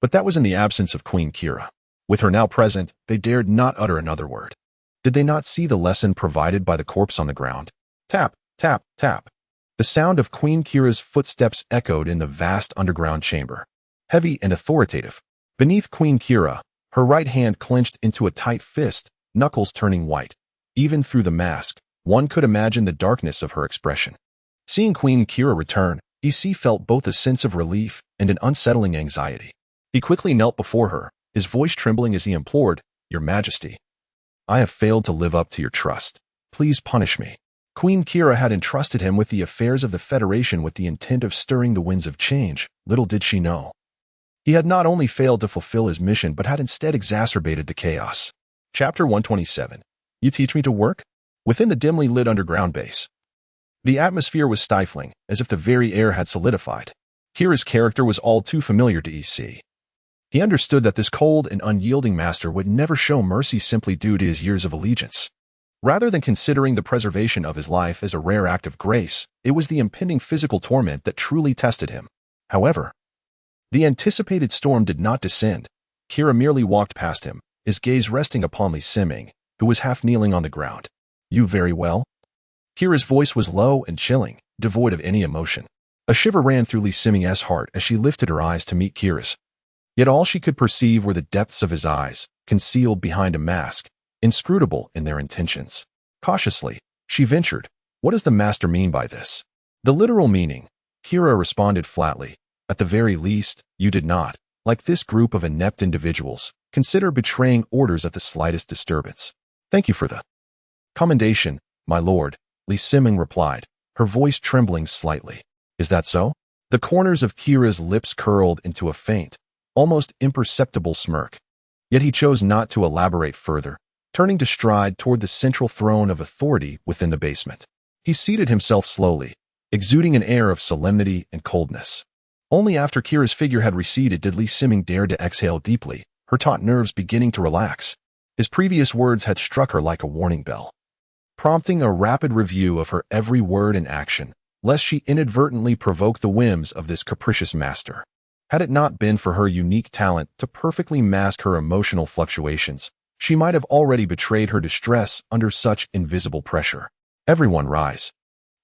But that was in the absence of Queen Kira. With her now present, they dared not utter another word. Did they not see the lesson provided by the corpse on the ground? Tap, tap, tap. The sound of Queen Kira's footsteps echoed in the vast underground chamber. Heavy and authoritative. Beneath Queen Kira, her right hand clenched into a tight fist, knuckles turning white. Even through the mask, one could imagine the darkness of her expression. Seeing Queen Kira return, EC felt both a sense of relief and an unsettling anxiety. He quickly knelt before her, his voice trembling as he implored, Your Majesty, I have failed to live up to your trust. Please punish me. Queen Kira had entrusted him with the affairs of the Federation with the intent of stirring the winds of change. Little did she know. He had not only failed to fulfill his mission but had instead exacerbated the chaos. Chapter 127. You teach me to work? Within the dimly lit underground base, the atmosphere was stifling, as if the very air had solidified. Kira's character was all too familiar to EC. He understood that this cold and unyielding master would never show mercy simply due to his years of allegiance. Rather than considering the preservation of his life as a rare act of grace, it was the impending physical torment that truly tested him. However, the anticipated storm did not descend. Kira merely walked past him, his gaze resting upon Li Siming, who was half kneeling on the ground. You very well? Kira's voice was low and chilling, devoid of any emotion. A shiver ran through Li Siming's heart as she lifted her eyes to meet Kira's. Yet all she could perceive were the depths of his eyes, concealed behind a mask, inscrutable in their intentions. Cautiously, she ventured, What does the master mean by this? The literal meaning, Kira responded flatly. At the very least, you did not, like this group of inept individuals, consider betraying orders at the slightest disturbance. Thank you for the commendation, my lord, Li Siming replied, her voice trembling slightly. Is that so? The corners of Kira's lips curled into a faint, almost imperceptible smirk. Yet he chose not to elaborate further, turning to stride toward the central throne of authority within the basement. He seated himself slowly, exuding an air of solemnity and coldness. Only after Kira's figure had receded did Li Siming dare to exhale deeply, her taut nerves beginning to relax. His previous words had struck her like a warning bell, prompting a rapid review of her every word and action, lest she inadvertently provoke the whims of this capricious master. Had it not been for her unique talent to perfectly mask her emotional fluctuations, she might have already betrayed her distress under such invisible pressure. Everyone rise.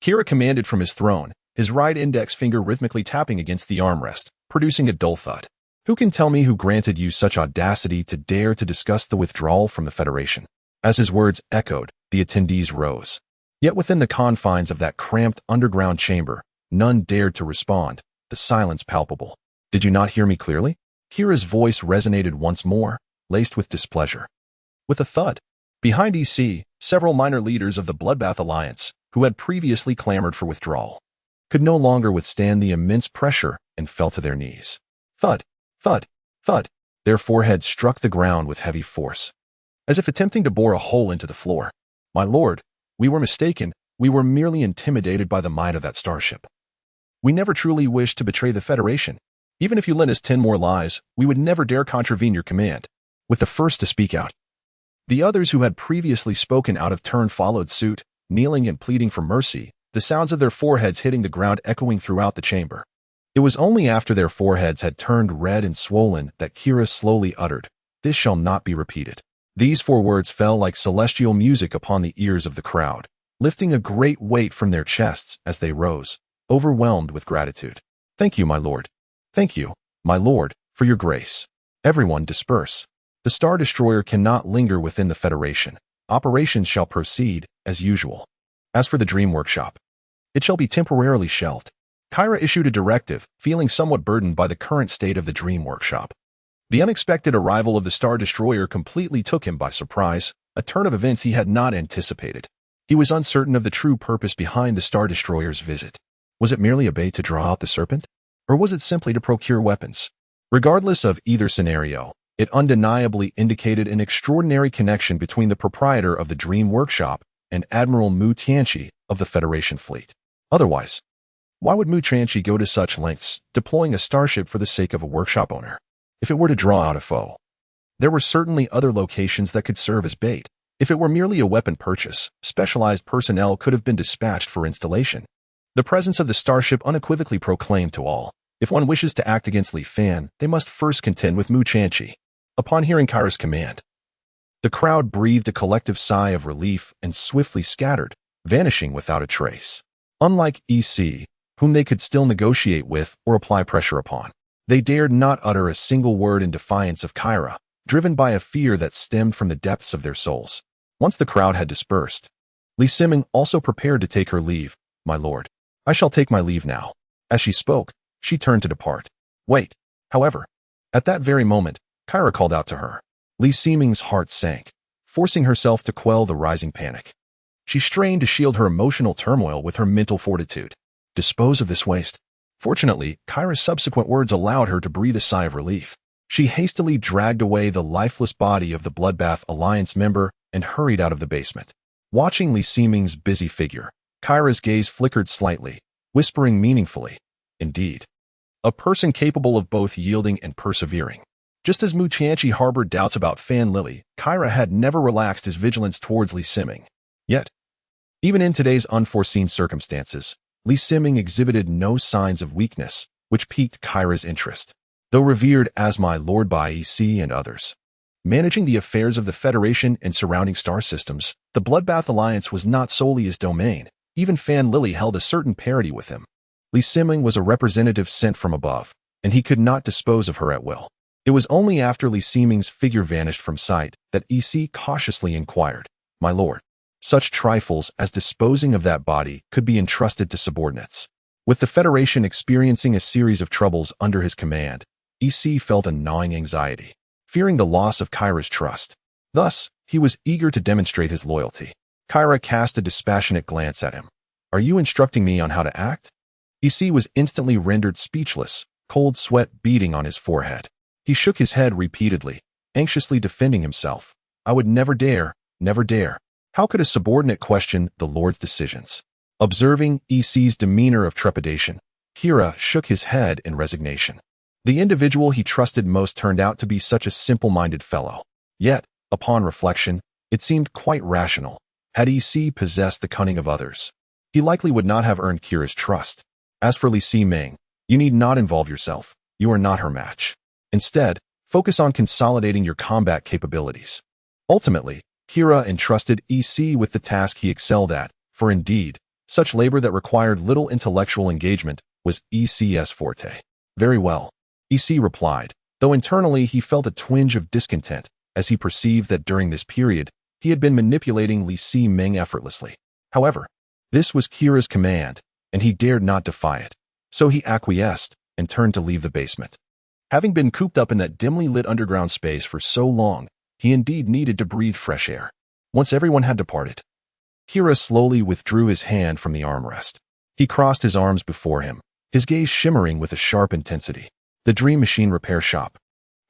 Kira commanded from his throne, his right index finger rhythmically tapping against the armrest, producing a dull thud. Who can tell me who granted you such audacity to dare to discuss the withdrawal from the Federation? As his words echoed, the attendees rose. Yet within the confines of that cramped underground chamber, none dared to respond, the silence palpable. Did you not hear me clearly? Kira's voice resonated once more, laced with displeasure. With a thud, behind EC, several minor leaders of the Bloodbath Alliance, who had previously clamored for withdrawal, could no longer withstand the immense pressure and fell to their knees. Thud, thud, thud. Their foreheads struck the ground with heavy force, as if attempting to bore a hole into the floor. My lord, we were mistaken. We were merely intimidated by the might of that starship. We never truly wished to betray the Federation. Even if you lent us 10 more lives, we would never dare contravene your command. With the first to speak out, the others who had previously spoken out of turn followed suit, kneeling and pleading for mercy, the sounds of their foreheads hitting the ground echoing throughout the chamber. It was only after their foreheads had turned red and swollen that Kira slowly uttered, "This shall not be repeated." These 4 words fell like celestial music upon the ears of the crowd, lifting a great weight from their chests as they rose, overwhelmed with gratitude. Thank you, my lord. Thank you, my lord, for your grace. Everyone disperse. The Star Destroyer cannot linger within the Federation. Operations shall proceed as usual. As for the Dream Workshop, it shall be temporarily shelved. Kyra issued a directive, feeling somewhat burdened by the current state of the Dream Workshop. The unexpected arrival of the Star Destroyer completely took him by surprise, a turn of events he had not anticipated. He was uncertain of the true purpose behind the Star Destroyer's visit. Was it merely a bait to draw out the serpent? Or was it simply to procure weapons? Regardless of either scenario, it undeniably indicated an extraordinary connection between the proprietor of the Dream Workshop and Admiral Mu Tianchi of the Federation fleet. Otherwise, why would Mu Tianchi go to such lengths, deploying a starship for the sake of a workshop owner? If it were to draw out a foe, there were certainly other locations that could serve as bait. If it were merely a weapon purchase, specialized personnel could have been dispatched for installation. The presence of the starship unequivocally proclaimed to all, if one wishes to act against Li Fan, they must first contend with Mu Tianchi. Upon hearing Kyra's command, the crowd breathed a collective sigh of relief and swiftly scattered, vanishing without a trace. Unlike EC, whom they could still negotiate with or apply pressure upon, they dared not utter a single word in defiance of Kyra, driven by a fear that stemmed from the depths of their souls. Once the crowd had dispersed, Li Siming also prepared to take her leave. My lord, I shall take my leave now. As she spoke, she turned to depart. Wait, however. At that very moment, Kyra called out to her. Li Siming's heart sank, forcing herself to quell the rising panic. She strained to shield her emotional turmoil with her mental fortitude. Dispose of this waste. Fortunately, Kyra's subsequent words allowed her to breathe a sigh of relief. She hastily dragged away the lifeless body of the Bloodbath Alliance member and hurried out of the basement. Watching Li Siming's busy figure, Kyra's gaze flickered slightly, whispering meaningfully, "Indeed, a person capable of both yielding and persevering." Just as Mu Tianchi harbored doubts about Fan Lily, Kyra had never relaxed his vigilance towards Li Siming. Yet, even in today's unforeseen circumstances, Li Siming exhibited no signs of weakness, which piqued Kyra's interest. Though revered as my lord by EC and others, managing the affairs of the Federation and surrounding star systems, the Bloodbath Alliance was not solely his domain. Even Fan Lily held a certain parity with him. Li Siming was a representative sent from above, and he could not dispose of her at will. It was only after Li Siming's figure vanished from sight that EC cautiously inquired, "My lord, such trifles as disposing of that body could be entrusted to subordinates." With the Federation experiencing a series of troubles under his command, EC felt a gnawing anxiety, fearing the loss of Kyra's trust. Thus, he was eager to demonstrate his loyalty. Kyra cast a dispassionate glance at him. "Are you instructing me on how to act?" EC was instantly rendered speechless, cold sweat beading on his forehead. He shook his head repeatedly, anxiously defending himself. "I would never dare, never dare." How could a subordinate question the Lord's decisions? Observing EC's demeanor of trepidation, Kira shook his head in resignation. The individual he trusted most turned out to be such a simple-minded fellow. Yet, upon reflection, it seemed quite rational. Had EC possessed the cunning of others, he likely would not have earned Kira's trust. As for Li Siming, you need not involve yourself. You are not her match. Instead, focus on consolidating your combat capabilities. Ultimately, Kira entrusted EC with the task he excelled at, for indeed, such labor that required little intellectual engagement was EC's forte. Very well, EC replied, though internally he felt a twinge of discontent as he perceived that during this period, he had been manipulating Li Si Ming effortlessly. However, this was Kira's command, and he dared not defy it, so he acquiesced and turned to leave the basement. Having been cooped up in that dimly lit underground space for so long, he indeed needed to breathe fresh air. Once everyone had departed, Kira slowly withdrew his hand from the armrest. He crossed his arms before him, his gaze shimmering with a sharp intensity. The Dream Machine Repair Shop.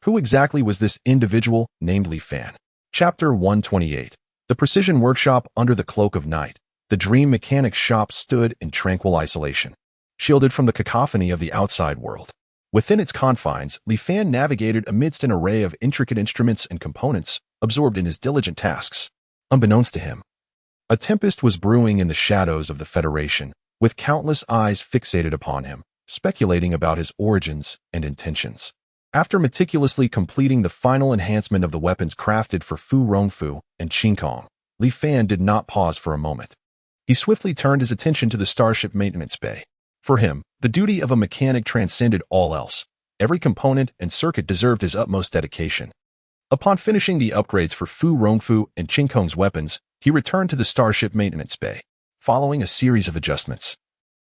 Who exactly was this individual named Li Fan? Chapter 128. The Precision Workshop under the cloak of night. The Dream Mechanics Shop stood in tranquil isolation, shielded from the cacophony of the outside world. Within its confines, Li Fan navigated amidst an array of intricate instruments and components, absorbed in his diligent tasks. Unbeknownst to him, a tempest was brewing in the shadows of the Federation, with countless eyes fixated upon him, speculating about his origins and intentions. After meticulously completing the final enhancement of the weapons crafted for Fu Rongfu and Qing Kong, Li Fan did not pause for a moment. He swiftly turned his attention to the starship maintenance bay. For him, the duty of a mechanic transcended all else. Every component and circuit deserved his utmost dedication. Upon finishing the upgrades for Fu Rongfu and Qing Kong's weapons, he returned to the starship maintenance bay, following a series of adjustments.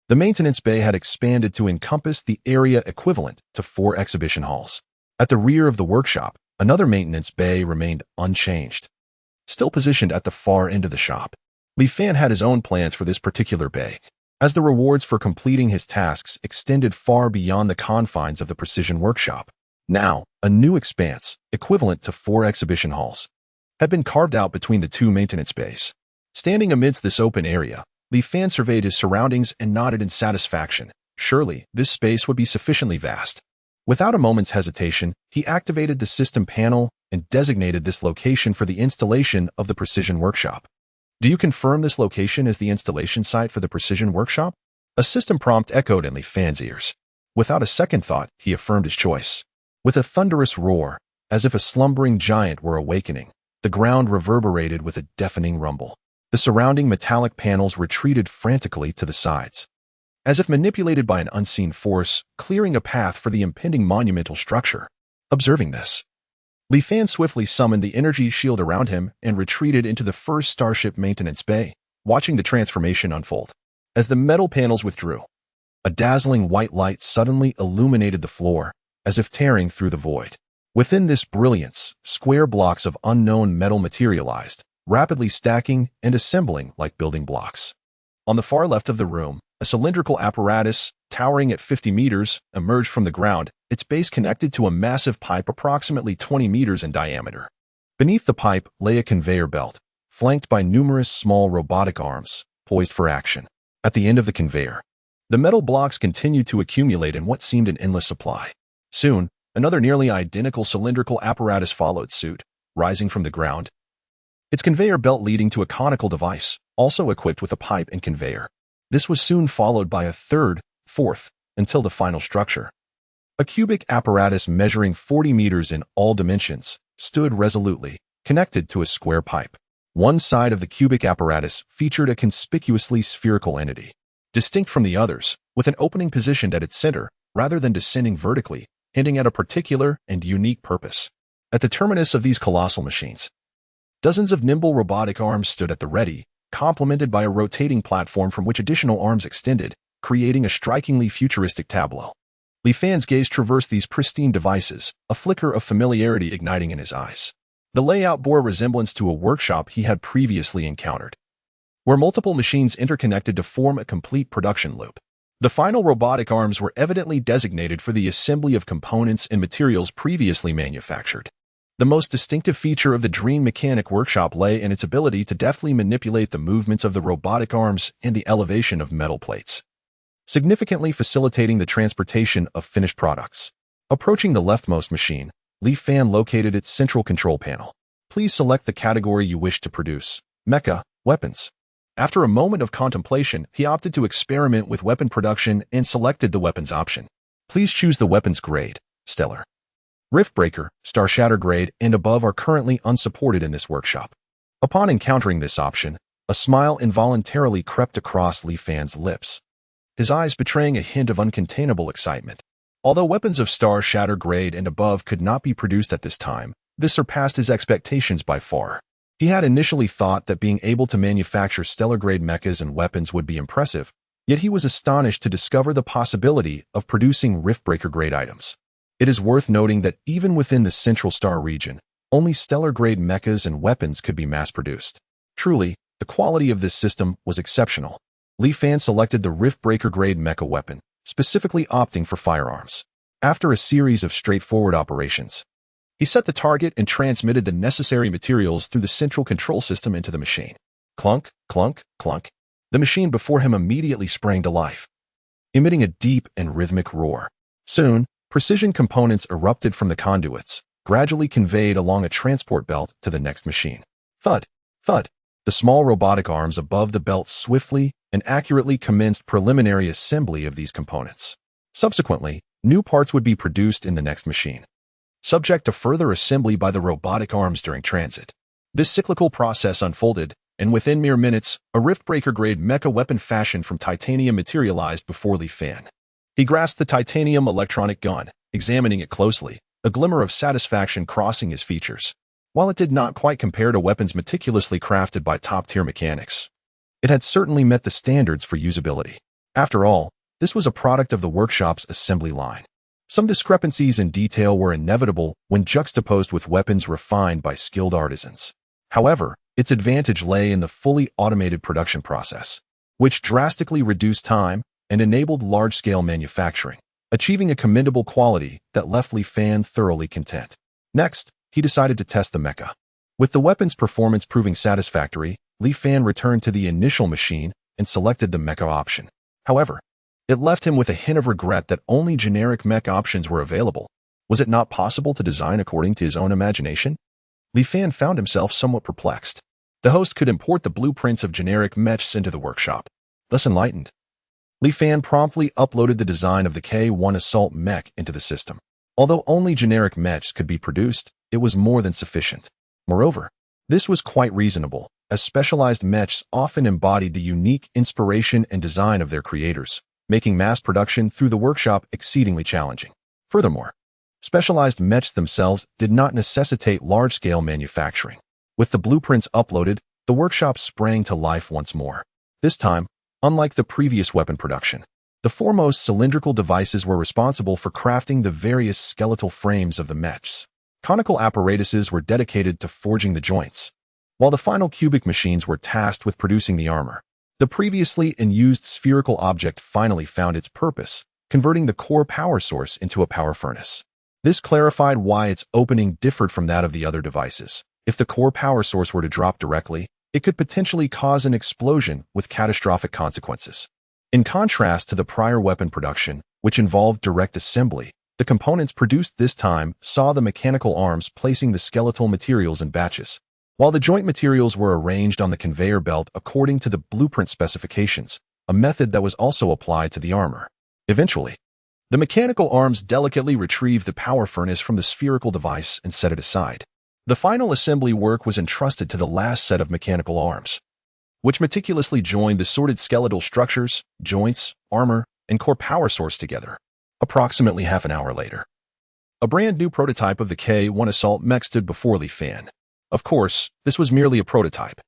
The maintenance bay had expanded to encompass the area equivalent to 4 exhibition halls. At the rear of the workshop, another maintenance bay remained unchanged. Still positioned at the far end of the shop, Li Fan had his own plans for this particular bay, as the rewards for completing his tasks extended far beyond the confines of the precision workshop. Now, a new expanse, equivalent to 4 exhibition halls, had been carved out between the 2 maintenance bays. Standing amidst this open area, Li Fan surveyed his surroundings and nodded in satisfaction. Surely, this space would be sufficiently vast. Without a moment's hesitation, he activated the system panel and designated this location for the installation of the precision workshop. Do you confirm this location as the installation site for the precision workshop? A system prompt echoed in Li Fan's ears. Without a second thought, he affirmed his choice. With a thunderous roar, as if a slumbering giant were awakening, the ground reverberated with a deafening rumble. The surrounding metallic panels retreated frantically to the sides, as if manipulated by an unseen force, clearing a path for the impending monumental structure. Observing this, Li Fan swiftly summoned the energy shield around him and retreated into the first starship maintenance bay, watching the transformation unfold. As the metal panels withdrew, a dazzling white light suddenly illuminated the floor, as if tearing through the void. Within this brilliance, square blocks of unknown metal materialized, rapidly stacking and assembling like building blocks. On the far left of the room, a cylindrical apparatus, towering at 50 meters, emerged from the ground, its base connected to a massive pipe approximately 20 meters in diameter. Beneath the pipe lay a conveyor belt, flanked by numerous small robotic arms, poised for action. At the end of the conveyor, the metal blocks continued to accumulate in what seemed an endless supply. Soon, another nearly identical cylindrical apparatus followed suit, rising from the ground, its conveyor belt leading to a conical device, also equipped with a pipe and conveyor. This was soon followed by a third, fourth, until the final structure. A cubic apparatus measuring 40 meters in all dimensions stood resolutely, connected to a square pipe. One side of the cubic apparatus featured a conspicuously spherical entity, distinct from the others, with an opening positioned at its center, rather than descending vertically, hinting at a particular and unique purpose. At the terminus of these colossal machines, dozens of nimble robotic arms stood at the ready, complemented by a rotating platform from which additional arms extended, creating a strikingly futuristic tableau. Li Fan's gaze traversed these pristine devices, a flicker of familiarity igniting in his eyes. The layout bore a resemblance to a workshop he had previously encountered, where multiple machines interconnected to form a complete production loop. The final robotic arms were evidently designated for the assembly of components and materials previously manufactured. The most distinctive feature of the Dream Mechanic Workshop lay in its ability to deftly manipulate the movements of the robotic arms and the elevation of metal plates, significantly facilitating the transportation of finished products. Approaching the leftmost machine, Li Fan located its central control panel. Please select the category you wish to produce. Mecha, weapons. After a moment of contemplation, he opted to experiment with weapon production and selected the weapons option. Please choose the weapon's grade, Stellar. Riftbreaker, Star Shatter grade, and above are currently unsupported in this workshop. Upon encountering this option, a smile involuntarily crept across Li Fan's lips, his eyes betraying a hint of uncontainable excitement. Although weapons of Star Shatter grade and above could not be produced at this time, this surpassed his expectations by far. He had initially thought that being able to manufacture stellar-grade mechas and weapons would be impressive, yet he was astonished to discover the possibility of producing Riftbreaker-grade items. It is worth noting that even within the Central Star region, only stellar-grade mechas and weapons could be mass-produced. Truly, the quality of this system was exceptional. Li Fan selected the Riftbreaker-grade mecha weapon, specifically opting for firearms. After a series of straightforward operations, he set the target and transmitted the necessary materials through the central control system into the machine. Clunk, clunk, clunk. The machine before him immediately sprang to life, emitting a deep and rhythmic roar. Soon, precision components erupted from the conduits, gradually conveyed along a transport belt to the next machine. Thud, thud. The small robotic arms above the belt swiftly and accurately commenced preliminary assembly of these components. Subsequently, new parts would be produced in the next machine, subject to further assembly by the robotic arms during transit. This cyclical process unfolded, and within mere minutes, a Riftbreaker-grade mecha weapon fashioned from titanium materialized before Li Fan. He grasped the titanium electronic gun, examining it closely, a glimmer of satisfaction crossing his features. While it did not quite compare to weapons meticulously crafted by top-tier mechanics, it had certainly met the standards for usability. After all, this was a product of the workshop's assembly line. Some discrepancies in detail were inevitable when juxtaposed with weapons refined by skilled artisans. However, its advantage lay in the fully automated production process, which drastically reduced time and enabled large-scale manufacturing, achieving a commendable quality that left Li Fan thoroughly content. Next, he decided to test the mecha. With the weapon's performance proving satisfactory, Li Fan returned to the initial machine and selected the mecha option. However, it left him with a hint of regret that only generic mech options were available. Was it not possible to design according to his own imagination? Li Fan found himself somewhat perplexed. The host could import the blueprints of generic mechs into the workshop. Thus enlightened, Li Fan promptly uploaded the design of the K-1 Assault Mech into the system. Although only generic mechs could be produced, it was more than sufficient. Moreover, this was quite reasonable, as specialized mechs often embodied the unique inspiration and design of their creators, making mass production through the workshop exceedingly challenging. Furthermore, specialized mechs themselves did not necessitate large-scale manufacturing. With the blueprints uploaded, the workshop sprang to life once more. This time, unlike the previous weapon production, the foremost cylindrical devices were responsible for crafting the various skeletal frames of the mechs. Conical apparatuses were dedicated to forging the joints, while the final cubic machines were tasked with producing the armor. The previously unused spherical object finally found its purpose, converting the core power source into a power furnace. This clarified why its opening differed from that of the other devices. If the core power source were to drop directly, it could potentially cause an explosion with catastrophic consequences. In contrast to the prior weapon production, which involved direct assembly, the components produced this time saw the mechanical arms placing the skeletal materials in batches, while the joint materials were arranged on the conveyor belt according to the blueprint specifications, a method that was also applied to the armor. Eventually, the mechanical arms delicately retrieved the power furnace from the spherical device and set it aside. The final assembly work was entrusted to the last set of mechanical arms, which meticulously joined the sorted skeletal structures, joints, armor, and core power source together. Approximately half an hour later, a brand new prototype of the K-1 Assault Mech stood before Li Fan. Of course, this was merely a prototype.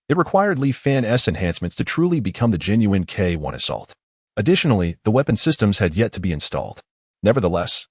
It required Li Fan's enhancements to truly become the genuine K-1 Assault. Additionally, the weapon systems had yet to be installed. Nevertheless,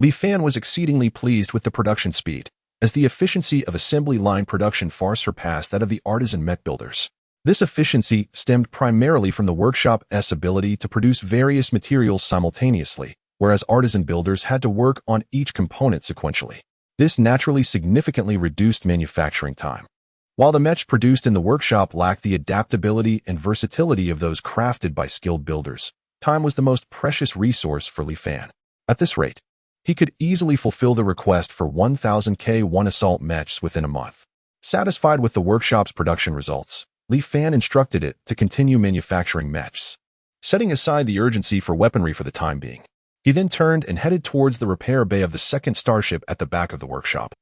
Li Fan was exceedingly pleased with the production speed, as the efficiency of assembly line production far surpassed that of the artisan mech builders. This efficiency stemmed primarily from the workshop's ability to produce various materials simultaneously, whereas artisan builders had to work on each component sequentially. This naturally significantly reduced manufacturing time. While the mechs produced in the workshop lacked the adaptability and versatility of those crafted by skilled builders, time was the most precious resource for Li Fan. At this rate, he could easily fulfill the request for 1,000 K-1 Assault mechs within a month. Satisfied with the workshop's production results, Li Fan instructed it to continue manufacturing mechs, setting aside the urgency for weaponry for the time being. He then turned and headed towards the repair bay of the second starship at the back of the workshop.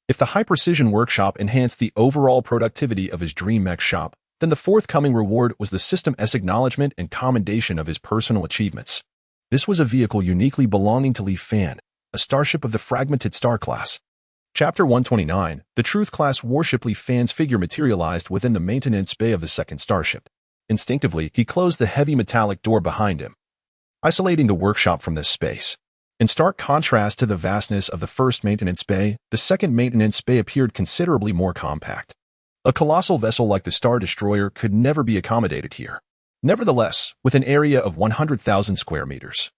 If the high-precision workshop enhanced the overall productivity of his dream mech shop, then the forthcoming reward was the System-S acknowledgement and commendation of his personal achievements. This was a vehicle uniquely belonging to Li Fan, a starship of the fragmented star class. Chapter 129, the Truth-class warship Li Fan's figure materialized within the maintenance bay of the second starship. Instinctively, he closed the heavy metallic door behind him, isolating the workshop from this space. In stark contrast to the vastness of the first maintenance bay, the second maintenance bay appeared considerably more compact. A colossal vessel like the Star Destroyer could never be accommodated here. Nevertheless, with an area of 100,000 square meters,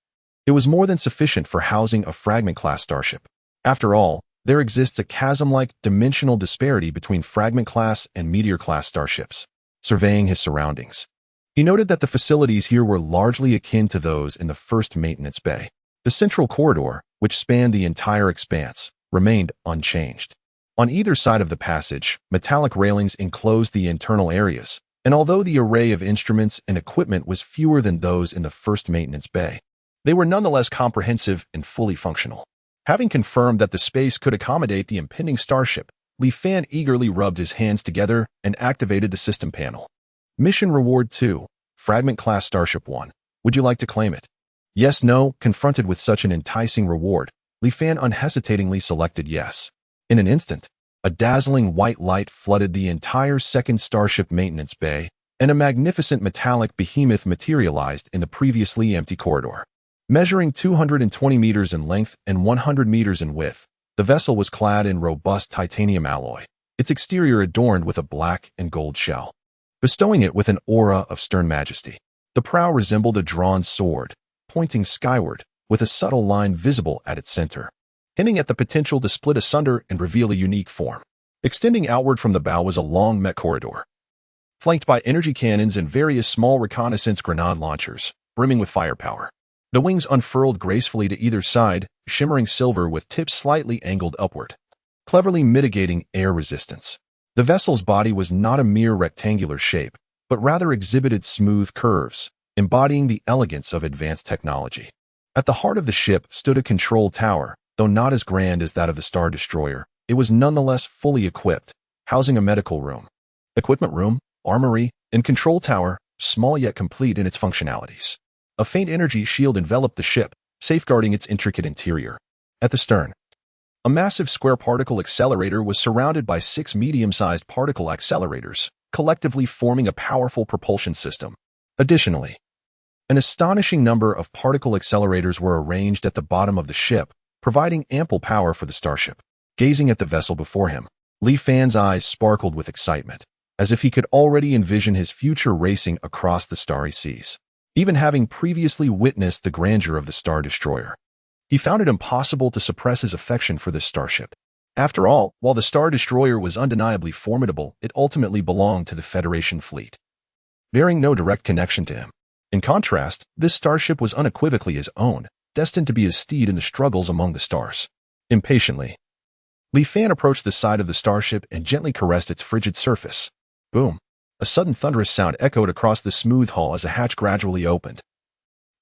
it was more than sufficient for housing a fragment-class starship. After all, there exists a chasm-like dimensional disparity between fragment-class and meteor-class starships. Surveying his surroundings, he noted that the facilities here were largely akin to those in the first maintenance bay. The central corridor, which spanned the entire expanse, remained unchanged. On either side of the passage, metallic railings enclosed the internal areas, and although the array of instruments and equipment was fewer than those in the first maintenance bay, they were nonetheless comprehensive and fully functional. Having confirmed that the space could accommodate the impending starship, Li Fan eagerly rubbed his hands together and activated the system panel. Mission Reward 2, Fragment Class Starship 1. Would you like to claim it? Yes, no. Confronted with such an enticing reward, Li Fan unhesitatingly selected yes. In an instant, a dazzling white light flooded the entire second starship maintenance bay, and a magnificent metallic behemoth materialized in the previously empty corridor. Measuring 220 meters in length and 100 meters in width, the vessel was clad in robust titanium alloy, its exterior adorned with a black and gold shell, bestowing it with an aura of stern majesty. The prow resembled a drawn sword, pointing skyward, with a subtle line visible at its center, hinting at the potential to split asunder and reveal a unique form. Extending outward from the bow was a long mech corridor, flanked by energy cannons and various small reconnaissance grenade launchers, brimming with firepower. The wings unfurled gracefully to either side, shimmering silver with tips slightly angled upward, cleverly mitigating air resistance. The vessel's body was not a mere rectangular shape, but rather exhibited smooth curves, embodying the elegance of advanced technology. At the heart of the ship stood a control tower. Though not as grand as that of the Star Destroyer, it was nonetheless fully equipped, housing a medical room, equipment room, armory, and control tower, small yet complete in its functionalities. A faint energy shield enveloped the ship, safeguarding its intricate interior. At the stern, a massive square particle accelerator was surrounded by 6 medium-sized particle accelerators, collectively forming a powerful propulsion system. Additionally, an astonishing number of particle accelerators were arranged at the bottom of the ship, providing ample power for the starship. Gazing at the vessel before him, Li Fan's eyes sparkled with excitement, as if he could already envision his future racing across the starry seas. Even having previously witnessed the grandeur of the Star Destroyer, he found it impossible to suppress his affection for this starship. After all, while the Star Destroyer was undeniably formidable, it ultimately belonged to the Federation fleet, bearing no direct connection to him. In contrast, this starship was unequivocally his own, destined to be his steed in the struggles among the stars. Impatiently, Li Fan approached the side of the starship and gently caressed its frigid surface. Boom! A sudden thunderous sound echoed across the smooth hull as the hatch gradually opened,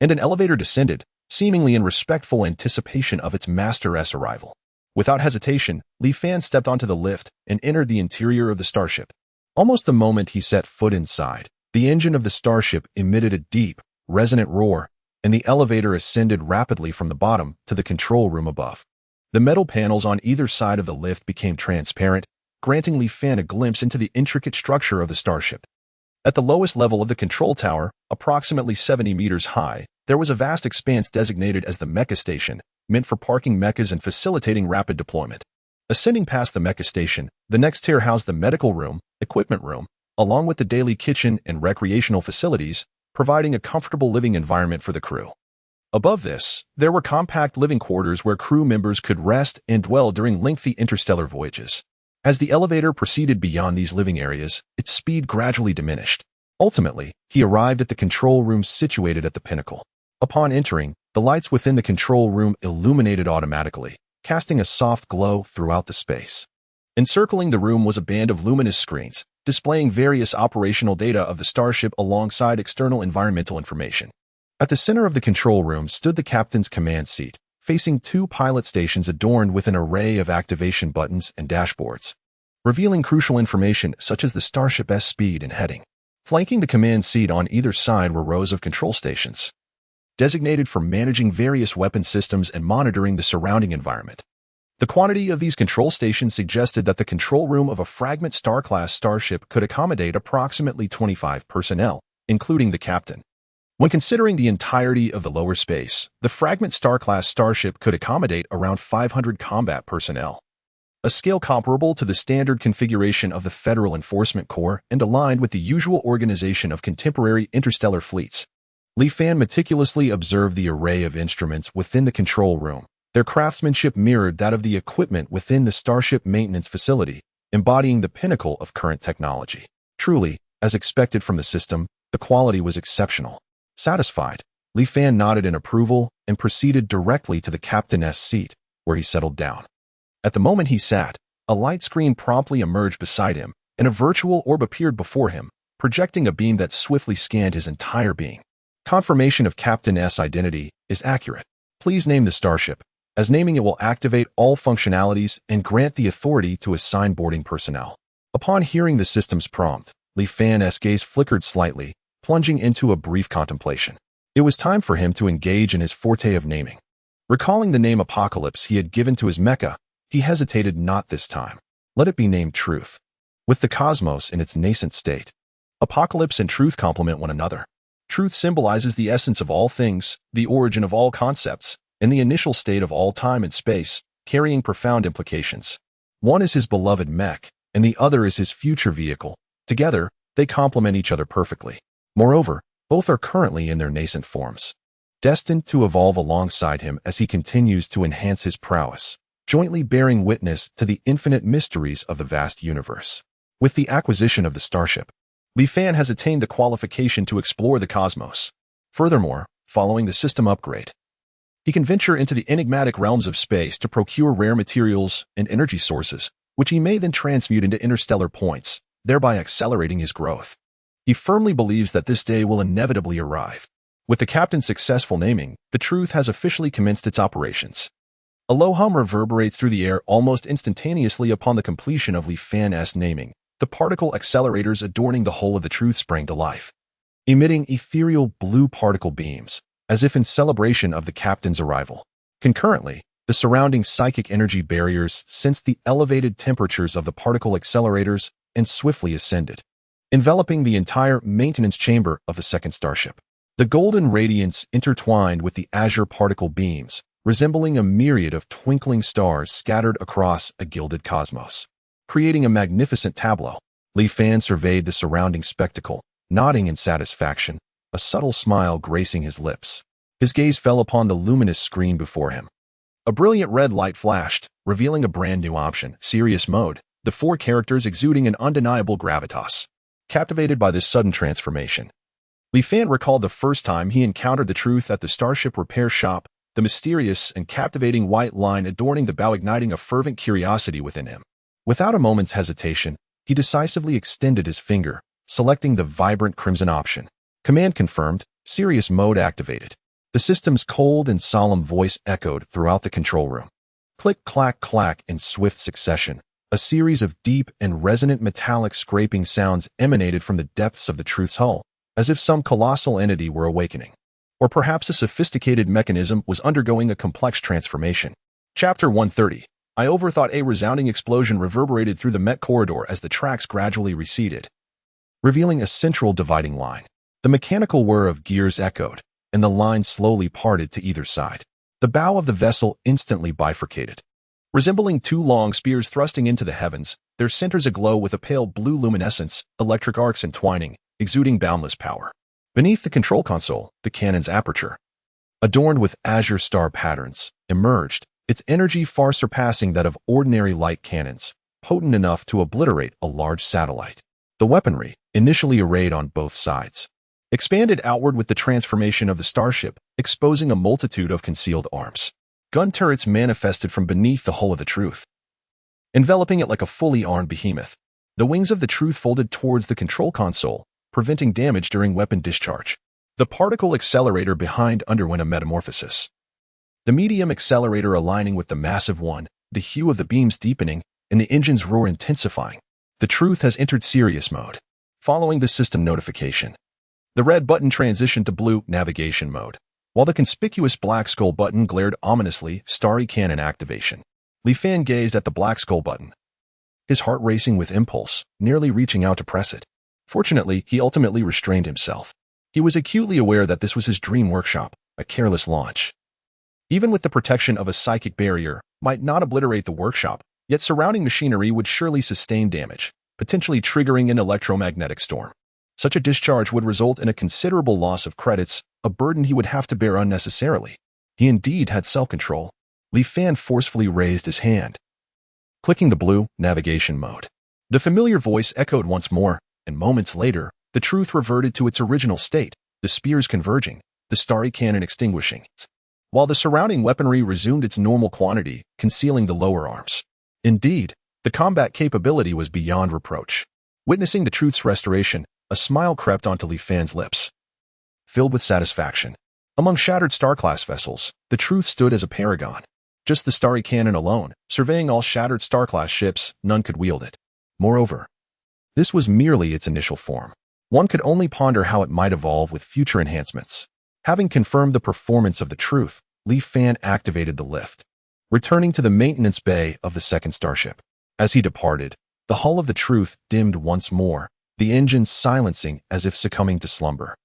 and an elevator descended, seemingly in respectful anticipation of its master's arrival. Without hesitation, Li Fan stepped onto the lift and entered the interior of the starship. Almost the moment he set foot inside, the engine of the starship emitted a deep, resonant roar, and the elevator ascended rapidly from the bottom to the control room above. The metal panels on either side of the lift became transparent, granting Li Fan a glimpse into the intricate structure of the starship. At the lowest level of the control tower, approximately 70 meters high, there was a vast expanse designated as the Mecha Station, meant for parking mechas and facilitating rapid deployment. Ascending past the Mecha Station, the next tier housed the medical room, equipment room, along with the daily kitchen and recreational facilities, providing a comfortable living environment for the crew. Above this, there were compact living quarters where crew members could rest and dwell during lengthy interstellar voyages. As the elevator proceeded beyond these living areas, its speed gradually diminished. Ultimately, he arrived at the control room situated at the pinnacle. Upon entering, the lights within the control room illuminated automatically, casting a soft glow throughout the space. Encircling the room was a band of luminous screens, displaying various operational data of the starship alongside external environmental information. At the center of the control room stood the captain's command seat, facing two pilot stations adorned with an array of activation buttons and dashboards, revealing crucial information such as the starship's speed and heading. Flanking the command seat on either side were rows of control stations, designated for managing various weapon systems and monitoring the surrounding environment. The quantity of these control stations suggested that the control room of a Fragment Star-class starship could accommodate approximately 25 personnel, including the captain. When considering the entirety of the lower space, the Fragment Star-class starship could accommodate around 500 combat personnel, a scale comparable to the standard configuration of the Federal Enforcement Corps and aligned with the usual organization of contemporary interstellar fleets. Li Fan meticulously observed the array of instruments within the control room. Their craftsmanship mirrored that of the equipment within the starship maintenance facility, embodying the pinnacle of current technology. Truly, as expected from the system, the quality was exceptional. Satisfied, Li Fan nodded in approval and proceeded directly to the captain's seat, where he settled down. At the moment he sat, a light screen promptly emerged beside him, and a virtual orb appeared before him, projecting a beam that swiftly scanned his entire being. Confirmation of Captain's identity is accurate. Please name the starship, as naming it will activate all functionalities and grant the authority to assign boarding personnel. Upon hearing the system's prompt, Li Fan's gaze flickered slightly, plunging into a brief contemplation. It was time for him to engage in his forte of naming. Recalling the name Apocalypse he had given to his Mecha, he hesitated not this time. Let it be named Truth. With the cosmos in its nascent state, Apocalypse and Truth complement one another. Truth symbolizes the essence of all things, the origin of all concepts, and the initial state of all time and space, carrying profound implications. One is his beloved Mech, and the other is his future vehicle. Together, they complement each other perfectly. Moreover, both are currently in their nascent forms, destined to evolve alongside him as he continues to enhance his prowess, jointly bearing witness to the infinite mysteries of the vast universe. With the acquisition of the starship, Li Fan has attained the qualification to explore the cosmos. Furthermore, following the system upgrade, he can venture into the enigmatic realms of space to procure rare materials and energy sources, which he may then transmute into interstellar points, thereby accelerating his growth. He firmly believes that this day will inevitably arrive. With the captain's successful naming, the Truth has officially commenced its operations. A low hum reverberates through the air almost instantaneously upon the completion of Li Fan's naming. The particle accelerators adorning the whole of the Truth sprang to life, emitting ethereal blue particle beams, as if in celebration of the captain's arrival. Concurrently, the surrounding psychic energy barriers sensed the elevated temperatures of the particle accelerators and swiftly ascended, enveloping the entire maintenance chamber of the second starship. The golden radiance intertwined with the azure particle beams, resembling a myriad of twinkling stars scattered across a gilded cosmos, creating a magnificent tableau. Li Fan surveyed the surrounding spectacle, nodding in satisfaction, a subtle smile gracing his lips. His gaze fell upon the luminous screen before him. A brilliant red light flashed, revealing a brand new option, Serious Mode, the four characters exuding an undeniable gravitas. Captivated by this sudden transformation, Li Fan recalled the first time he encountered the Truth at the Starship Repair Shop, the mysterious and captivating white line adorning the bow igniting a fervent curiosity within him. Without a moment's hesitation, he decisively extended his finger, selecting the vibrant crimson option. Command confirmed, Serious Mode activated. The system's cold and solemn voice echoed throughout the control room. Click, clack, clack in swift succession. A series of deep and resonant metallic scraping sounds emanated from the depths of the Truth's hull, as if some colossal entity were awakening. Or perhaps a sophisticated mechanism was undergoing a complex transformation. Chapter 130. I overthought. A resounding explosion reverberated through the Mech corridor as the tracks gradually receded, revealing a central dividing line. The mechanical whir of gears echoed, and the line slowly parted to either side. The bow of the vessel instantly bifurcated, resembling two long spears thrusting into the heavens, their centers aglow with a pale blue luminescence, electric arcs entwining, exuding boundless power. Beneath the control console, the cannon's aperture, adorned with azure star patterns, emerged, its energy far surpassing that of ordinary light cannons, potent enough to obliterate a large satellite. The weaponry, initially arrayed on both sides, expanded outward with the transformation of the starship, exposing a multitude of concealed arms. Gun turrets manifested from beneath the hull of the Truth, enveloping it like a fully armed behemoth. The wings of the Truth folded towards the control console, preventing damage during weapon discharge. The particle accelerator behind underwent a metamorphosis. The medium accelerator aligning with the massive one, the hue of the beams deepening, and the engine's roar intensifying. The truth has entered serious mode. Following the system notification, the red button transitioned to blue navigation mode, while the conspicuous black skull button glared ominously starry cannon activation. Li Fan gazed at the black skull button, his heart racing with impulse, nearly reaching out to press it. Fortunately, he ultimately restrained himself. He was acutely aware that this was his dream workshop, a careless launch. Even with the protection of a psychic barrier, might not obliterate the workshop, yet surrounding machinery would surely sustain damage, potentially triggering an electromagnetic storm. Such a discharge would result in a considerable loss of credits, a burden he would have to bear unnecessarily. He indeed had self-control. Li Fan forcefully raised his hand, clicking the blue navigation mode. The familiar voice echoed once more, and moments later, the truth reverted to its original state, the spears converging, the starry cannon extinguishing, while the surrounding weaponry resumed its normal quantity, concealing the lower arms. Indeed, the combat capability was beyond reproach. Witnessing the truth's restoration, a smile crept onto Li Fan's lips, filled with satisfaction. Among shattered Star-class vessels, the truth stood as a paragon. Just the starry cannon alone, surveying all shattered Star-class ships, none could wield it. Moreover, this was merely its initial form. One could only ponder how it might evolve with future enhancements. Having confirmed the performance of the truth, Li Fan activated the lift, returning to the maintenance bay of the second starship. As he departed, the hull of the truth dimmed once more, the engines silencing as if succumbing to slumber.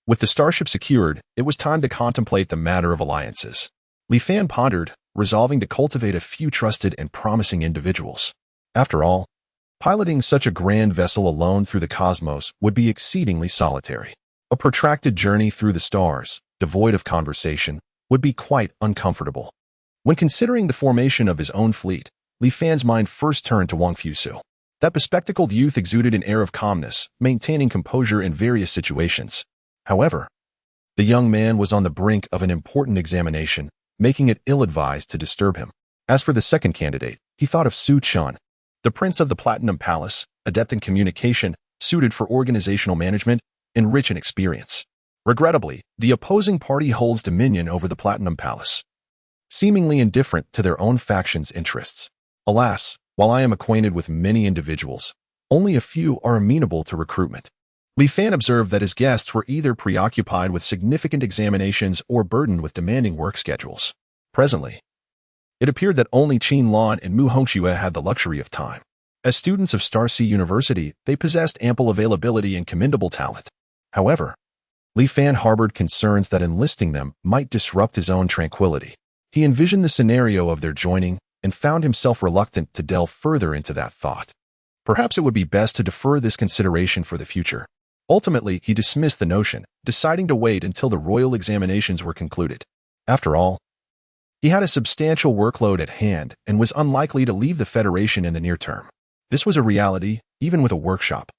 With the starship secured, it was time to contemplate the matter of alliances. Li Fan pondered, resolving to cultivate a few trusted and promising individuals. After all, piloting such a grand vessel alone through the cosmos would be exceedingly solitary. A protracted journey through the stars, devoid of conversation, would be quite uncomfortable. When considering the formation of his own fleet, Li Fan's mind first turned to Wang Fusu. That bespectacled youth exuded an air of calmness, maintaining composure in various situations. However, the young man was on the brink of an important examination, making it ill-advised to disturb him. As for the second candidate, he thought of Su Chun, the prince of the Platinum Palace, adept in communication, suited for organizational management, and rich in experience. Regrettably, the opposing party holds dominion over the Platinum Palace, seemingly indifferent to their own faction's interests. Alas, while I am acquainted with many individuals, only a few are amenable to recruitment. Li Fan observed that his guests were either preoccupied with significant examinations or burdened with demanding work schedules. Presently, it appeared that only Qin Lan and Mu Hongxue had the luxury of time. As students of Starsea University, they possessed ample availability and commendable talent. However, Li Fan harbored concerns that enlisting them might disrupt his own tranquility. He envisioned the scenario of their joining and found himself reluctant to delve further into that thought. Perhaps it would be best to defer this consideration for the future. Ultimately, he dismissed the notion, deciding to wait until the royal examinations were concluded. After all, he had a substantial workload at hand and was unlikely to leave the Federation in the near term. This was a reality, even with a workshop.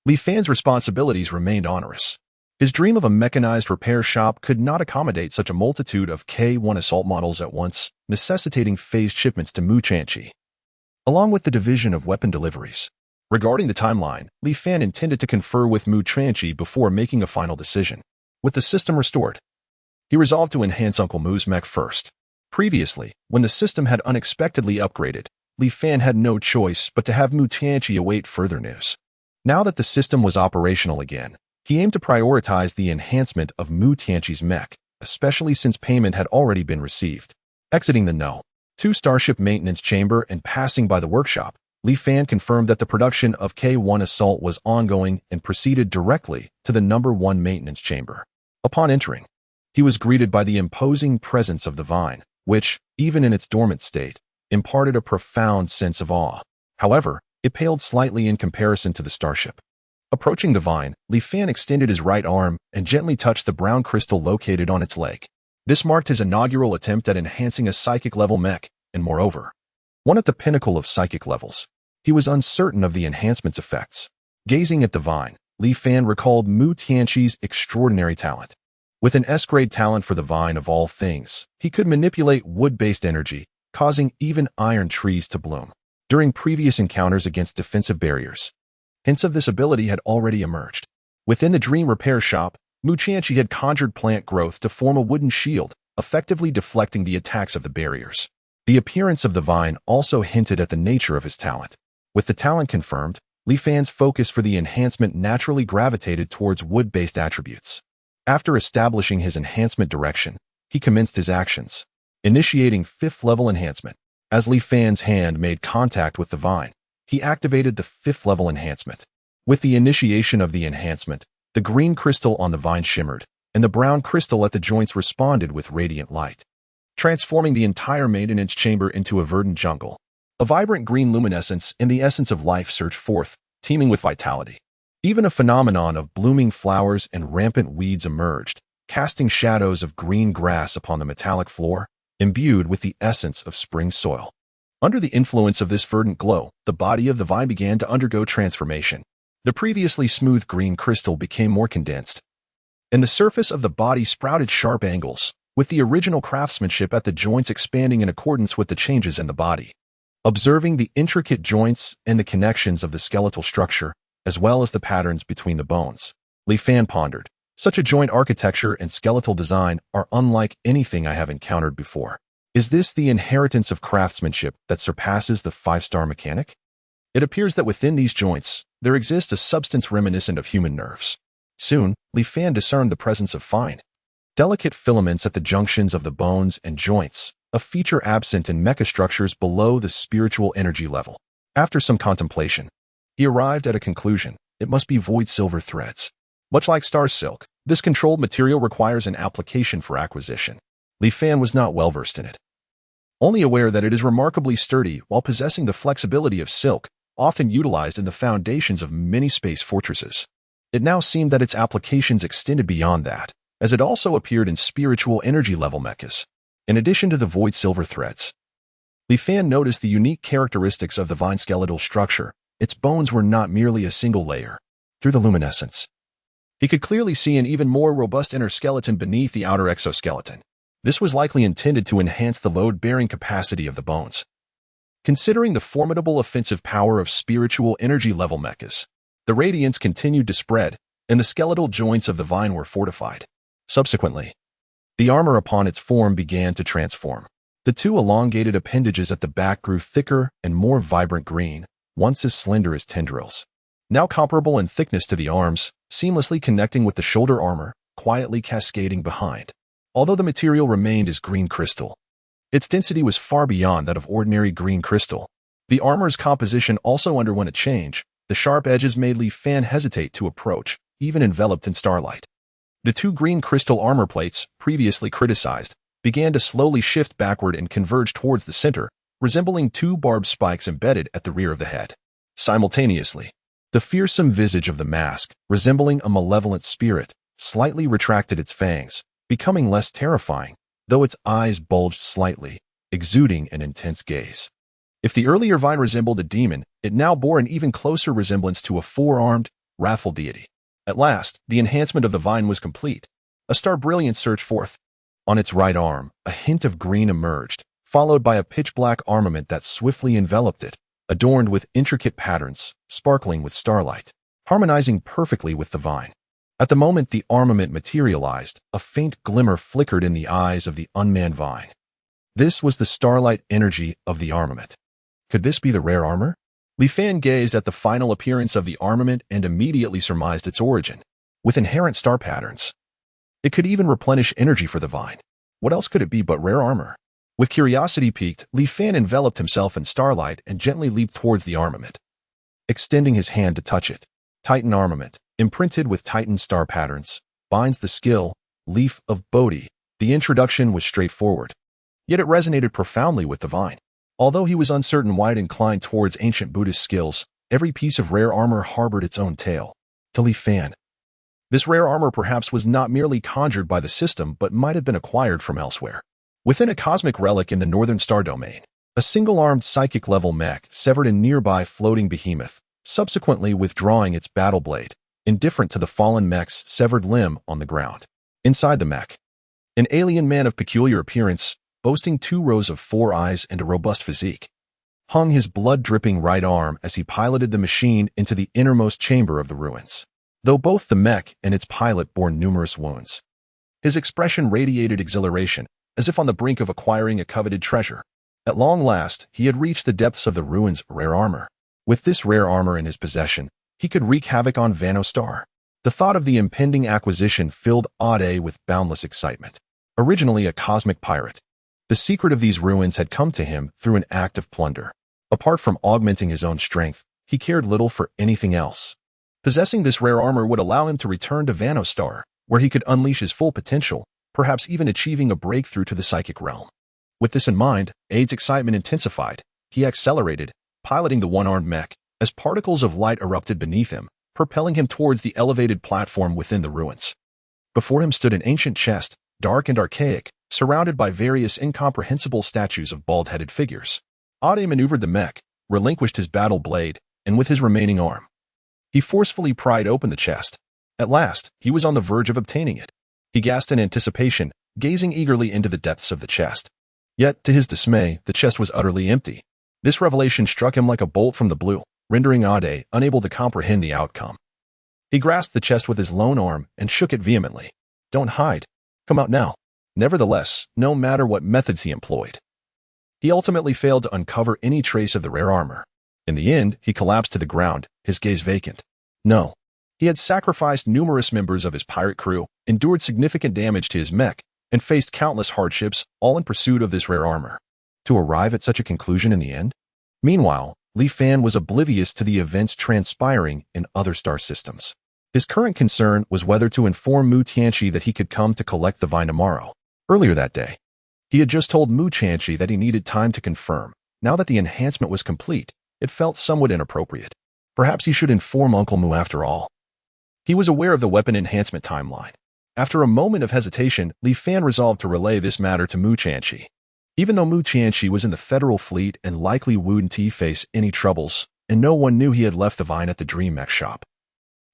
Li Fan's responsibilities remained onerous. His dream of a mechanized repair shop could not accommodate such a multitude of K-1 assault models at once, necessitating phased shipments to Mu Chanchi, along with the division of weapon deliveries. Regarding the timeline, Li Fan intended to confer with Mu Chanchi before making a final decision. With the system restored, he resolved to enhance Uncle Mu's mech first. Previously, when the system had unexpectedly upgraded, Li Fan had no choice but to have Mu Chanchi await further news. Now that the system was operational again, he aimed to prioritize the enhancement of Mu Tianqi's mech, especially since payment had already been received. Exiting the No. 2 Starship maintenance chamber and passing by the workshop, Li Fan confirmed that the production of K-1 Assault was ongoing and proceeded directly to the No. 1 maintenance chamber. Upon entering, he was greeted by the imposing presence of the Vine, which, even in its dormant state, imparted a profound sense of awe. However, it paled slightly in comparison to the starship. Approaching the Vine, Li Fan extended his right arm and gently touched the brown crystal located on its leg. This marked his inaugural attempt at enhancing a psychic-level mech, and moreover, one at the pinnacle of psychic levels. He was uncertain of the enhancement's effects. Gazing at the Vine, Li Fan recalled Mu Tianqi's extraordinary talent. With an S-grade talent for the Vine of all things, he could manipulate wood-based energy, causing even iron trees to bloom. During previous encounters against defensive barriers, hints of this ability had already emerged. Within the Dream Repair Shop, Muqianchi had conjured plant growth to form a wooden shield, effectively deflecting the attacks of the barriers. The appearance of the vine also hinted at the nature of his talent. With the talent confirmed, Li Fan's focus for the enhancement naturally gravitated towards wood-based attributes. After establishing his enhancement direction, he commenced his actions, initiating 5th-level enhancement. As Li Fan's hand made contact with the vine, he activated the 5th-level enhancement. With the initiation of the enhancement, the green crystal on the vine shimmered, and the brown crystal at the joints responded with radiant light, transforming the entire maintenance chamber into a verdant jungle. A vibrant green luminescence and the essence of life surged forth, teeming with vitality. Even a phenomenon of blooming flowers and rampant weeds emerged, casting shadows of green grass upon the metallic floor, imbued with the essence of spring soil. Under the influence of this verdant glow, the body of the vine began to undergo transformation. The previously smooth green crystal became more condensed, and the surface of the body sprouted sharp angles, with the original craftsmanship at the joints expanding in accordance with the changes in the body. Observing the intricate joints and the connections of the skeletal structure, as well as the patterns between the bones, Li Fan pondered, such a joint architecture and skeletal design are unlike anything I have encountered before. Is this the inheritance of craftsmanship that surpasses the 5-star mechanic? It appears that within these joints, there exists a substance reminiscent of human nerves. Soon, Li Fan discerned the presence of fine, delicate filaments at the junctions of the bones and joints, a feature absent in mecha structures below the spiritual energy level. After some contemplation, he arrived at a conclusion. It must be void silver threads. Much like star silk, this controlled material requires an application for acquisition. Li Fan was not well versed in it, only aware that it is remarkably sturdy while possessing the flexibility of silk, often utilized in the foundations of many space fortresses. It now seemed that its applications extended beyond that, as it also appeared in spiritual energy level mechas. In addition to the void silver threads, Li Fan noticed the unique characteristics of the vine skeletal structure. Its bones were not merely a single layer. Through the luminescence, he could clearly see an even more robust inner skeleton beneath the outer exoskeleton. This was likely intended to enhance the load-bearing capacity of the bones. Considering the formidable offensive power of spiritual energy level mechas, the radiance continued to spread, and the skeletal joints of the vine were fortified. Subsequently, the armor upon its form began to transform. The 2 elongated appendages at the back grew thicker and more vibrant green, once as slender as tendrils. Now comparable in thickness to the arms, seamlessly connecting with the shoulder armor, quietly cascading behind. Although the material remained as green crystal, its density was far beyond that of ordinary green crystal. The armor's composition also underwent a change. The sharp edges made Li Fan hesitate to approach, even enveloped in starlight. The 2 green crystal armor plates, previously criticized, began to slowly shift backward and converge towards the center, resembling 2 barbed spikes embedded at the rear of the head. Simultaneously, the fearsome visage of the mask, resembling a malevolent spirit, slightly retracted its fangs, becoming less terrifying, though its eyes bulged slightly, exuding an intense gaze. If the earlier vine resembled a demon, it now bore an even closer resemblance to a 4-armed, wrathful deity. At last, the enhancement of the vine was complete. A star brilliance surged forth. On its right arm, a hint of green emerged, followed by a pitch-black armament that swiftly enveloped it, adorned with intricate patterns, sparkling with starlight, harmonizing perfectly with the vine. At the moment the armament materialized, a faint glimmer flickered in the eyes of the unmanned vine. This was the starlight energy of the armament. Could this be the rare armor? Li Fan gazed at the final appearance of the armament and immediately surmised its origin. With inherent star patterns, it could even replenish energy for the vine. What else could it be but rare armor? With curiosity piqued, Li Fan enveloped himself in starlight and gently leaped towards the armament, extending his hand to touch it. Titan armament, imprinted with Titan star patterns, binds the skill, leaf of Bodhi. The introduction was straightforward, yet it resonated profoundly with the vine. Although he was uncertain why it inclined towards ancient Buddhist skills, every piece of rare armor harbored its own tale. To Li Fan, this rare armor perhaps was not merely conjured by the system but might have been acquired from elsewhere. Within a cosmic relic in the northern star domain, a single-armed psychic-level mech severed a nearby floating behemoth, subsequently withdrawing its battle blade, indifferent to the fallen mech's severed limb on the ground. Inside the mech, an alien man of peculiar appearance, boasting 2 rows of 4 eyes and a robust physique, hung his blood-dripping right arm as he piloted the machine into the innermost chamber of the ruins. though both the mech and its pilot bore numerous wounds. His expression radiated exhilaration, as if on the brink of acquiring a coveted treasure. At long last, he had reached the depths of the ruins' rare armor. With this rare armor in his possession, he could wreak havoc on Vanostar. The thought of the impending acquisition filled Ade with boundless excitement. Originally a cosmic pirate, the secret of these ruins had come to him through an act of plunder. Apart from augmenting his own strength, he cared little for anything else. Possessing this rare armor would allow him to return to Vanostar, where he could unleash his full potential, perhaps even achieving a breakthrough to the psychic realm. With this in mind, Ade's excitement intensified. He accelerated, piloting the one-armed mech, as particles of light erupted beneath him, propelling him towards the elevated platform within the ruins. Before him stood an ancient chest, dark and archaic, surrounded by various incomprehensible statues of bald-headed figures. Ade maneuvered the mech, relinquished his battle blade, and with his remaining arm, he forcefully pried open the chest. At last, he was on the verge of obtaining it. He gasped in anticipation, gazing eagerly into the depths of the chest. Yet, to his dismay, the chest was utterly empty. This revelation struck him like a bolt from the blue, rendering Ade unable to comprehend the outcome. He grasped the chest with his lone arm and shook it vehemently. "Don't hide. Come out now." Nevertheless, no matter what methods he employed, he ultimately failed to uncover any trace of the rare armor. In the end, he collapsed to the ground, his gaze vacant. No. He had sacrificed numerous members of his pirate crew, endured significant damage to his mech, and faced countless hardships, all in pursuit of this rare armor. To arrive at such a conclusion in the end? Meanwhile, Li Fan was oblivious to the events transpiring in other star systems. His current concern was whether to inform Mu Tianqi that he could come to collect the vine tomorrow. Earlier that day, he had just told Mu Tianqi that he needed time to confirm. Now that the enhancement was complete, it felt somewhat inappropriate. Perhaps he should inform Uncle Mu after all. He was aware of the weapon enhancement timeline. After a moment of hesitation, Li Fan resolved to relay this matter to Mu Tianqi. Even though Mu Tianqi was in the Federal Fleet and likely wouldn't face any troubles, and no one knew he had left the vine at the Dream Mech shop,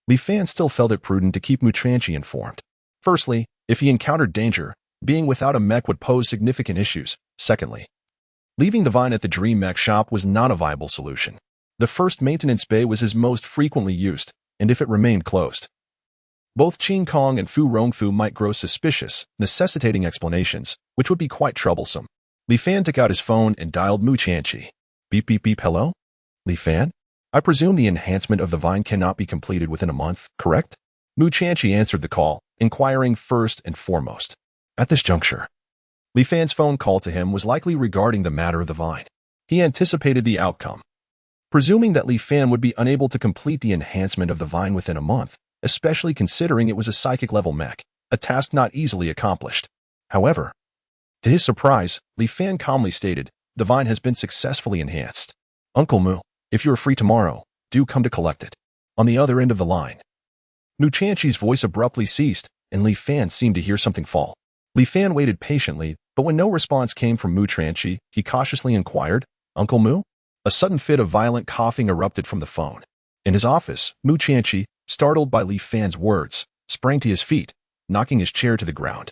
Li Fan still felt it prudent to keep Mu Tianqi informed. Firstly, if he encountered danger, being without a mech would pose significant issues. Secondly, leaving the vine at the Dream Mech shop was not a viable solution. The first maintenance bay was his most frequently used, and if it remained closed, both Qing Kong and Fu Rongfu might grow suspicious, necessitating explanations, which would be quite troublesome. Li Fan took out his phone and dialed Mu Tianqi. Beep beep beep, hello? Li Fan? I presume the enhancement of the vine cannot be completed within a month, correct? Mu Tianqi answered the call, inquiring first and foremost. At this juncture, Li Fan's phone call to him was likely regarding the matter of the vine. He anticipated the outcome. Presuming that Li Fan would be unable to complete the enhancement of the vine within a month, especially considering it was a psychic-level mech, a task not easily accomplished. However, to his surprise, Li Fan calmly stated, "The vine has been successfully enhanced. Uncle Mu, if you are free tomorrow, do come to collect it." On the other end of the line, Mu Tianqi's voice abruptly ceased, and Li Fan seemed to hear something fall. Li Fan waited patiently, but when no response came from Mu Tianqi, he cautiously inquired, "Uncle Mu?" A sudden fit of violent coughing erupted from the phone. In his office, Mu Tianqi, startled by Li Fan's words, sprang to his feet, knocking his chair to the ground.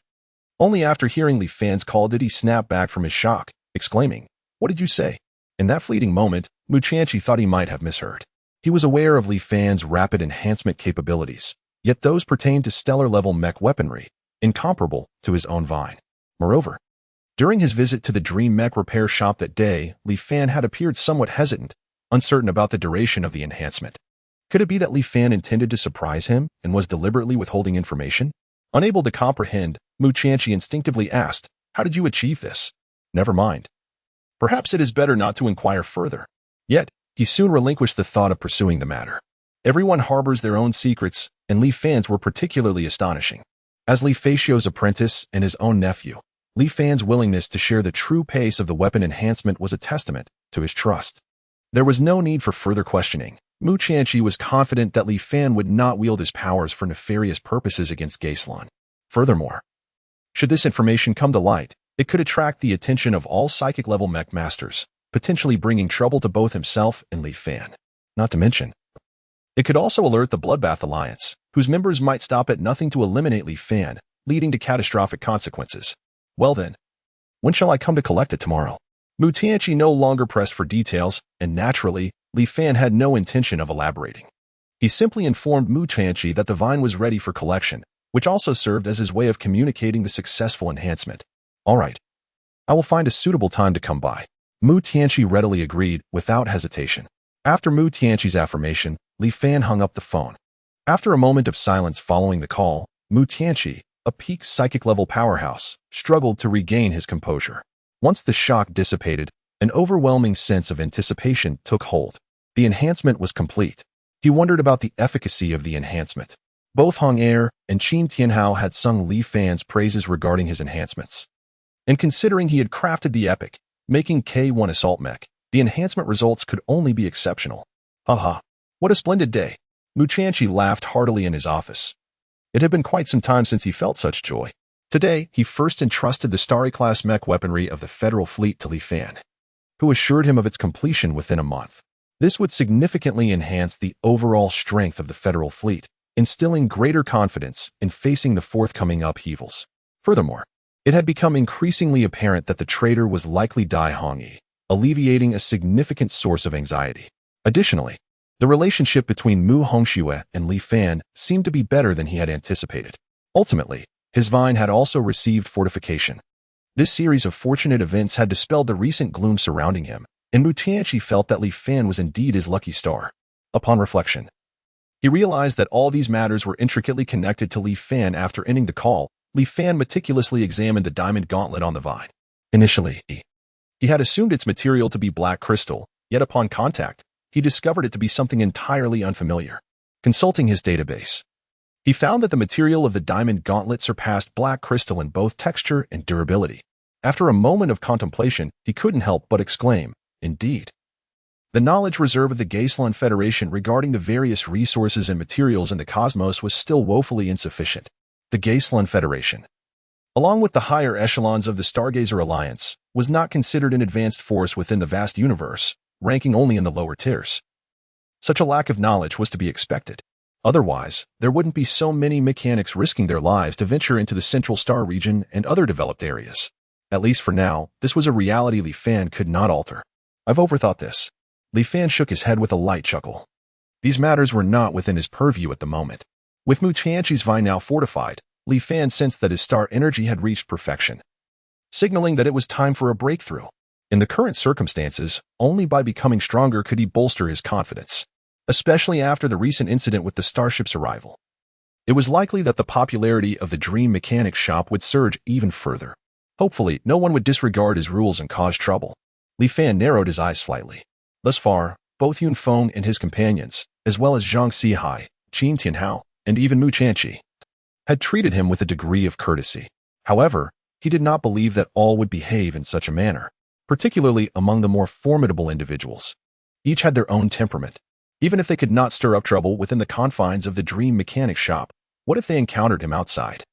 Only after hearing Li Fan's call did he snap back from his shock, exclaiming, "What did you say?" In that fleeting moment, Mu Tianqi thought he might have misheard. He was aware of Li Fan's rapid enhancement capabilities, yet those pertained to stellar-level mech weaponry, incomparable to his own vine. Moreover, during his visit to the Dream Mech repair shop that day, Li Fan had appeared somewhat hesitant, uncertain about the duration of the enhancement. Could it be that Li Fan intended to surprise him and was deliberately withholding information? Unable to comprehend, Mu Tianqi instinctively asked, "How did you achieve this?" "Never mind. Perhaps it is better not to inquire further." Yet, he soon relinquished the thought of pursuing the matter. Everyone harbors their own secrets, and Li Fan's were particularly astonishing. As Li Faxio's apprentice and his own nephew, Li Fan's willingness to share the true pace of the weapon enhancement was a testament to his trust. There was no need for further questioning. Mu Tianqi was confident that Li Fan would not wield his powers for nefarious purposes against Gaislan. Furthermore, should this information come to light, it could attract the attention of all psychic-level mech masters, potentially bringing trouble to both himself and Li Fan. Not to mention, it could also alert the Bloodbath Alliance, whose members might stop at nothing to eliminate Li Fan, leading to catastrophic consequences. Well then, when shall I come to collect it tomorrow? Mu Tianqi no longer pressed for details, and naturally, Li Fan had no intention of elaborating. He simply informed Mu Tianqi that the vine was ready for collection, which also served as his way of communicating the successful enhancement. All right. I will find a suitable time to come by. Mu Tianqi readily agreed without hesitation. After Mu Tianqi's affirmation, Li Fan hung up the phone. After a moment of silence following the call, Mu Tianqi, a peak psychic-level powerhouse, struggled to regain his composure. Once the shock dissipated, an overwhelming sense of anticipation took hold. The enhancement was complete. He wondered about the efficacy of the enhancement. Both Hong Er and Qin Tianhao had sung Li Fan's praises regarding his enhancements. And considering he had crafted the epic, making K1 assault mech, the enhancement results could only be exceptional. Haha, what a splendid day. Mu Tianqi laughed heartily in his office. It had been quite some time since he felt such joy. Today, he first entrusted the Starry-class mech weaponry of the Federal Fleet to Li Fan, who assured him of its completion within a month. This would significantly enhance the overall strength of the Federal Fleet, instilling greater confidence in facing the forthcoming upheavals. Furthermore, it had become increasingly apparent that the traitor was likely Dai Hongyi, alleviating a significant source of anxiety. Additionally, the relationship between Mu Hongxue and Li Fan seemed to be better than he had anticipated. Ultimately, his vine had also received fortification. This series of fortunate events had dispelled the recent gloom surrounding him, and Mu Tianqi felt that Li Fan was indeed his lucky star. Upon reflection, he realized that all these matters were intricately connected to Li Fan. After ending the call, Li Fan meticulously examined the diamond gauntlet on the vine. Initially, he had assumed its material to be black crystal, yet upon contact, he discovered it to be something entirely unfamiliar. Consulting his database, he found that the material of the diamond gauntlet surpassed black crystal in both texture and durability. After a moment of contemplation, he couldn't help but exclaim, "Indeed." The knowledge reserve of the Wasteland Federation regarding the various resources and materials in the cosmos was still woefully insufficient. The Wasteland Federation, along with the higher echelons of the Stargazer Alliance, was not considered an advanced force within the vast universe, ranking only in the lower tiers. Such a lack of knowledge was to be expected. Otherwise, there wouldn't be so many mechanics risking their lives to venture into the Central Star region and other developed areas. At least for now, this was a reality Li Fan could not alter. I've overthought this. Li Fan shook his head with a light chuckle. These matters were not within his purview at the moment. With Mu Tianqi's vine now fortified, Li Fan sensed that his star energy had reached perfection, signaling that it was time for a breakthrough. In the current circumstances, only by becoming stronger could he bolster his confidence, especially after the recent incident with the starship's arrival. It was likely that the popularity of the Dream Mechanics shop would surge even further. Hopefully, no one would disregard his rules and cause trouble. Li Fan narrowed his eyes slightly. Thus far, both Yun Feng and his companions, as well as Zhang Xihai, Qin Tianhao, and even Mu Tianqi, had treated him with a degree of courtesy. However, he did not believe that all would behave in such a manner, particularly among the more formidable individuals. Each had their own temperament. Even if they could not stir up trouble within the confines of the Dream Mechanics shop, what if they encountered him outside?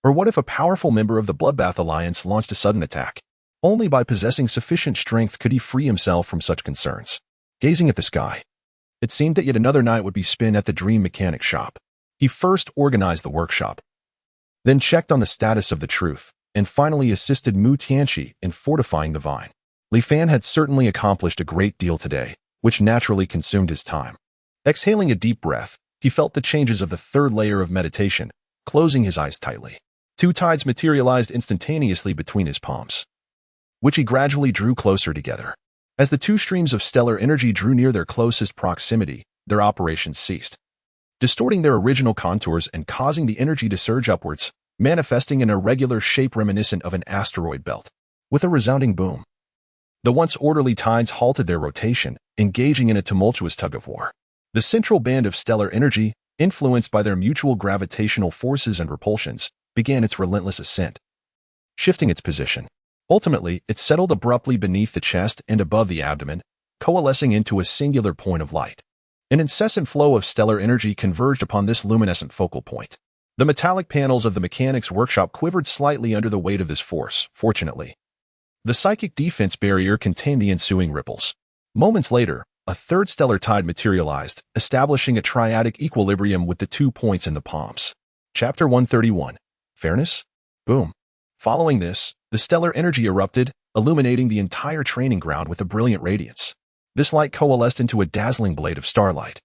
Or what if a powerful member of the Bloodbath Alliance launched a sudden attack? Only by possessing sufficient strength could he free himself from such concerns. Gazing at the sky, it seemed that yet another night would be spent at the Dream Mechanics shop. He first organized the workshop, then checked on the status of the truth, and finally assisted Mu Tianqi in fortifying the vine. Li Fan had certainly accomplished a great deal today, which naturally consumed his time. Exhaling a deep breath, he felt the changes of the third layer of meditation, closing his eyes tightly. Two tides materialized instantaneously between his palms, which he gradually drew closer together. As the two streams of stellar energy drew near their closest proximity, their operations ceased, distorting their original contours and causing the energy to surge upwards, manifesting an irregular shape reminiscent of an asteroid belt. With a resounding boom, the once orderly tides halted their rotation, engaging in a tumultuous tug-of-war. The central band of stellar energy, influenced by their mutual gravitational forces and repulsions, began its relentless ascent, shifting its position. Ultimately, it settled abruptly beneath the chest and above the abdomen, coalescing into a singular point of light. An incessant flow of stellar energy converged upon this luminescent focal point. The metallic panels of the mechanics workshop quivered slightly under the weight of this force. Fortunately, the psychic defense barrier contained the ensuing ripples. Moments later, a third stellar tide materialized, establishing a triadic equilibrium with the 2 points in the palms. Chapter 131. Fairness? Boom. Following this, the stellar energy erupted, illuminating the entire training ground with a brilliant radiance. This light coalesced into a dazzling blade of starlight,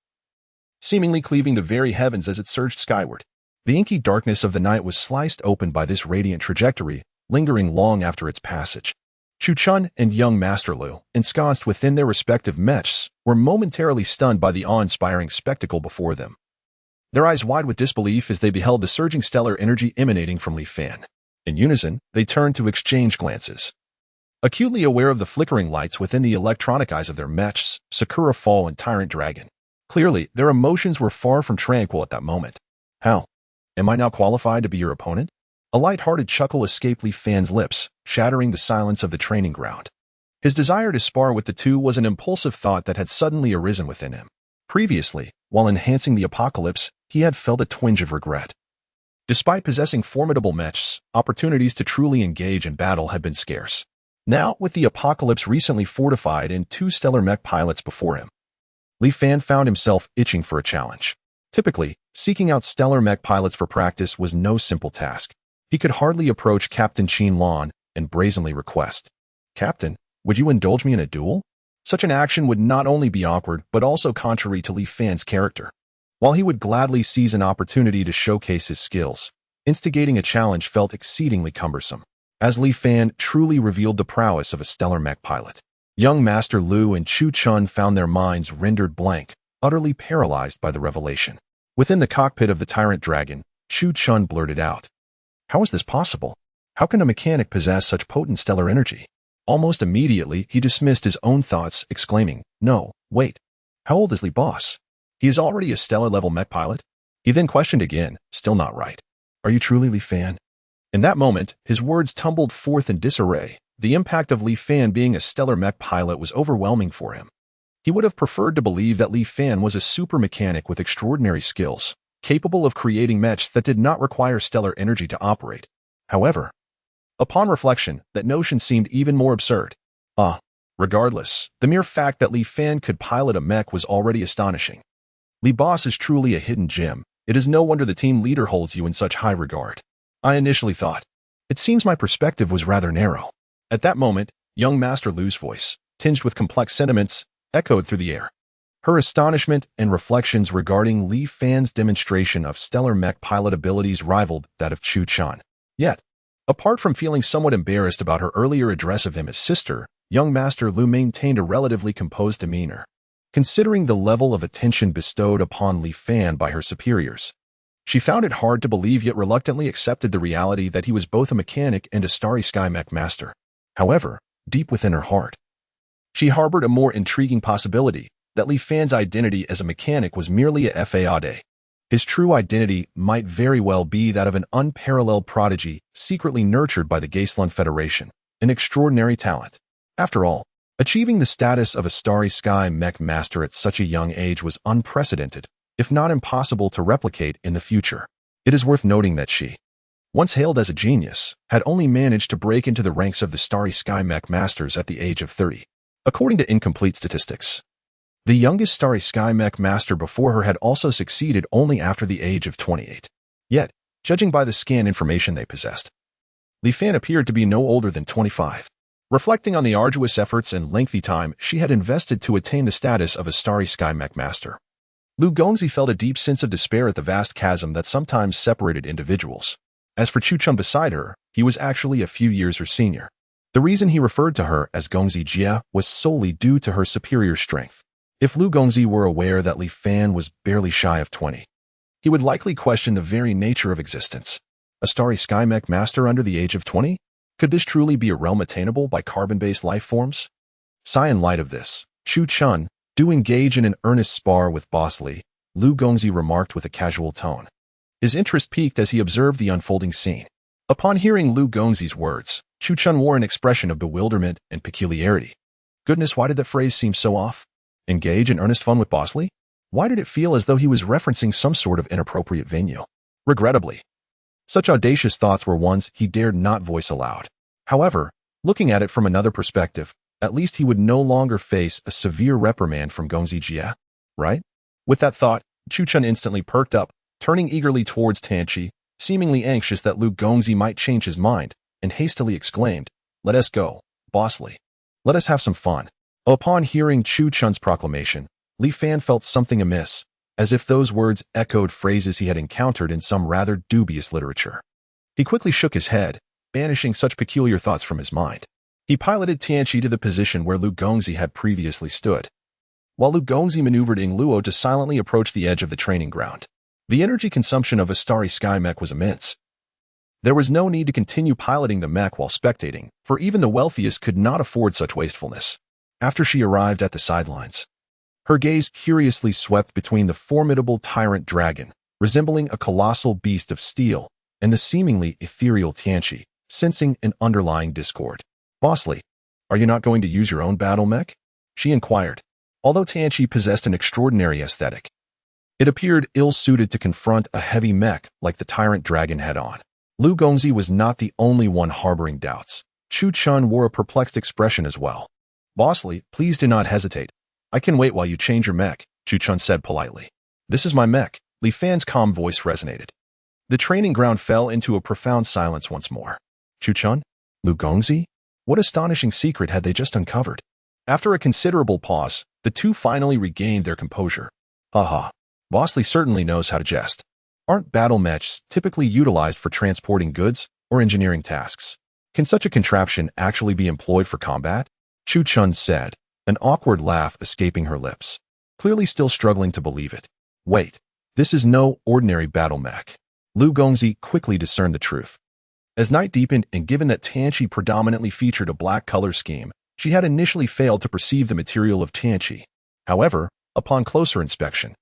seemingly cleaving the very heavens as it surged skyward. The inky darkness of the night was sliced open by this radiant trajectory, lingering long after its passage. Chu Chun and young Master Lu, ensconced within their respective mechs, were momentarily stunned by the awe-inspiring spectacle before them. Their eyes wide with disbelief as they beheld the surging stellar energy emanating from Li Fan. In unison, they turned to exchange glances. Acutely aware of the flickering lights within the electronic eyes of their mechs, Sakura Fall and Tyrant Dragon. Clearly, their emotions were far from tranquil at that moment. How? Am I now qualified to be your opponent? A light-hearted chuckle escaped Li Fan's lips, shattering the silence of the training ground. His desire to spar with the two was an impulsive thought that had suddenly arisen within him. Previously, while enhancing the apocalypse, he had felt a twinge of regret. Despite possessing formidable mechs, opportunities to truly engage in battle had been scarce. Now, with the apocalypse recently fortified and 2 stellar mech pilots before him, Li Fan found himself itching for a challenge. Typically, seeking out stellar mech pilots for practice was no simple task. He could hardly approach Captain Qin Lan and brazenly request, "Captain, would you indulge me in a duel?" Such an action would not only be awkward, but also contrary to Li Fan's character. While he would gladly seize an opportunity to showcase his skills, instigating a challenge felt exceedingly cumbersome, as Li Fan truly revealed the prowess of a stellar mech pilot. Young Master Lu and Chu Chun found their minds rendered blank, utterly paralyzed by the revelation. Within the cockpit of the Tyrant Dragon, Chu Chun blurted out, "How is this possible? How can a mechanic possess such potent stellar energy?" Almost immediately, he dismissed his own thoughts, exclaiming, "No, wait. How old is Li Boss? He is already a stellar-level mech pilot?" He then questioned again, still not right. "Are you truly Li Fan?" In that moment, his words tumbled forth in disarray. The impact of Li Fan being a stellar mech pilot was overwhelming for him. He would have preferred to believe that Li Fan was a super mechanic with extraordinary skills, capable of creating mechs that did not require stellar energy to operate. However, upon reflection, that notion seemed even more absurd. Regardless, the mere fact that Li Fan could pilot a mech was already astonishing. Li Boss is truly a hidden gem. It is no wonder the team leader holds you in such high regard. I initially thought. It seems my perspective was rather narrow. At that moment, young Master Lu's voice, tinged with complex sentiments, echoed through the air. Her astonishment and reflections regarding Li Fan's demonstration of stellar mech pilot abilities rivaled that of Chu Chun. Yet, apart from feeling somewhat embarrassed about her earlier address of him as sister, young Master Lu maintained a relatively composed demeanor. Considering the level of attention bestowed upon Li Fan by her superiors, she found it hard to believe yet reluctantly accepted the reality that he was both a mechanic and a starry sky mech master. However, deep within her heart, she harbored a more intriguing possibility, that Li Fan's identity as a mechanic was merely a fade. His true identity might very well be that of an unparalleled prodigy secretly nurtured by the Wasteland Federation, an extraordinary talent. After all, achieving the status of a starry sky mech master at such a young age was unprecedented, if not impossible to replicate in the future. It is worth noting that she, once hailed as a genius, had only managed to break into the ranks of the starry sky mech masters at the age of 30. According to incomplete statistics, the youngest starry sky mech master before her had also succeeded only after the age of 28. Yet, judging by the scan information they possessed, Li Fan appeared to be no older than 25. Reflecting on the arduous efforts and lengthy time she had invested to attain the status of a starry sky mech master, Lu Gongzi felt a deep sense of despair at the vast chasm that sometimes separated individuals. As for Chu Chun beside her, he was actually a few years her senior. The reason he referred to her as Gongzi Jia was solely due to her superior strength. If Lu Gongzi were aware that Li Fan was barely shy of 20, he would likely question the very nature of existence. A starry sky mech master under the age of 20? Could this truly be a realm attainable by carbon-based life forms? In light of this, Chu Chun do engage in an earnest spar with Boss Li, Lu Gongzi remarked with a casual tone. His interest peaked as he observed the unfolding scene. Upon hearing Lu Gongzi's words, Chu Chun wore an expression of bewilderment and peculiarity. Goodness, why did that phrase seem so off? Engage in earnest fun with Boss Li? Why did it feel as though he was referencing some sort of inappropriate venue? Regrettably, such audacious thoughts were ones he dared not voice aloud. However, looking at it from another perspective, at least he would no longer face a severe reprimand from Gongzi Jia, right? With that thought, Chu Chun instantly perked up, turning eagerly towards Tanchi, seemingly anxious that Lu Gongzi might change his mind, and hastily exclaimed, "Let us go, Boss Li. Let us have some fun." Upon hearing Chu Chun's proclamation, Li Fan felt something amiss. as if those words echoed phrases he had encountered in some rather dubious literature. He quickly shook his head, banishing such peculiar thoughts from his mind. He piloted Tianqi to the position where Lu Gongzi had previously stood, while Lu Gongzi maneuvered Ing Luo to silently approach the edge of the training ground. The energy consumption of a starry sky mech was immense. There was no need to continue piloting the mech while spectating, for even the wealthiest could not afford such wastefulness. After she arrived at the sidelines, her gaze curiously swept between the formidable tyrant dragon, resembling a colossal beast of steel, and the seemingly ethereal Tianqi, sensing an underlying discord. "Bossly, are you not going to use your own battle mech?" she inquired. Although Tianqi possessed an extraordinary aesthetic, it appeared ill-suited to confront a heavy mech like the tyrant dragon head-on. Lu Gongzi was not the only one harboring doubts. Chu Chun wore a perplexed expression as well. "Bossly, please do not hesitate. I can wait while you change your mech," Chu Chun said politely. "This is my mech." Li Fan's calm voice resonated. The training ground fell into a profound silence once more. Chu Chun? Lu Gongzi? What astonishing secret had they just uncovered? After a considerable pause, the two finally regained their composure. Haha. Bossly certainly knows how to jest. Aren't battle mechs typically utilized for transporting goods or engineering tasks? Can such a contraption actually be employed for combat? Chu Chun said, an awkward laugh escaping her lips, clearly still struggling to believe it. Wait, this is no ordinary battle mech. Lu Gongzi quickly discerned the truth. As night deepened and given that Tianqi predominantly featured a black color scheme, she had initially failed to perceive the material of Tianqi. However, upon closer inspection,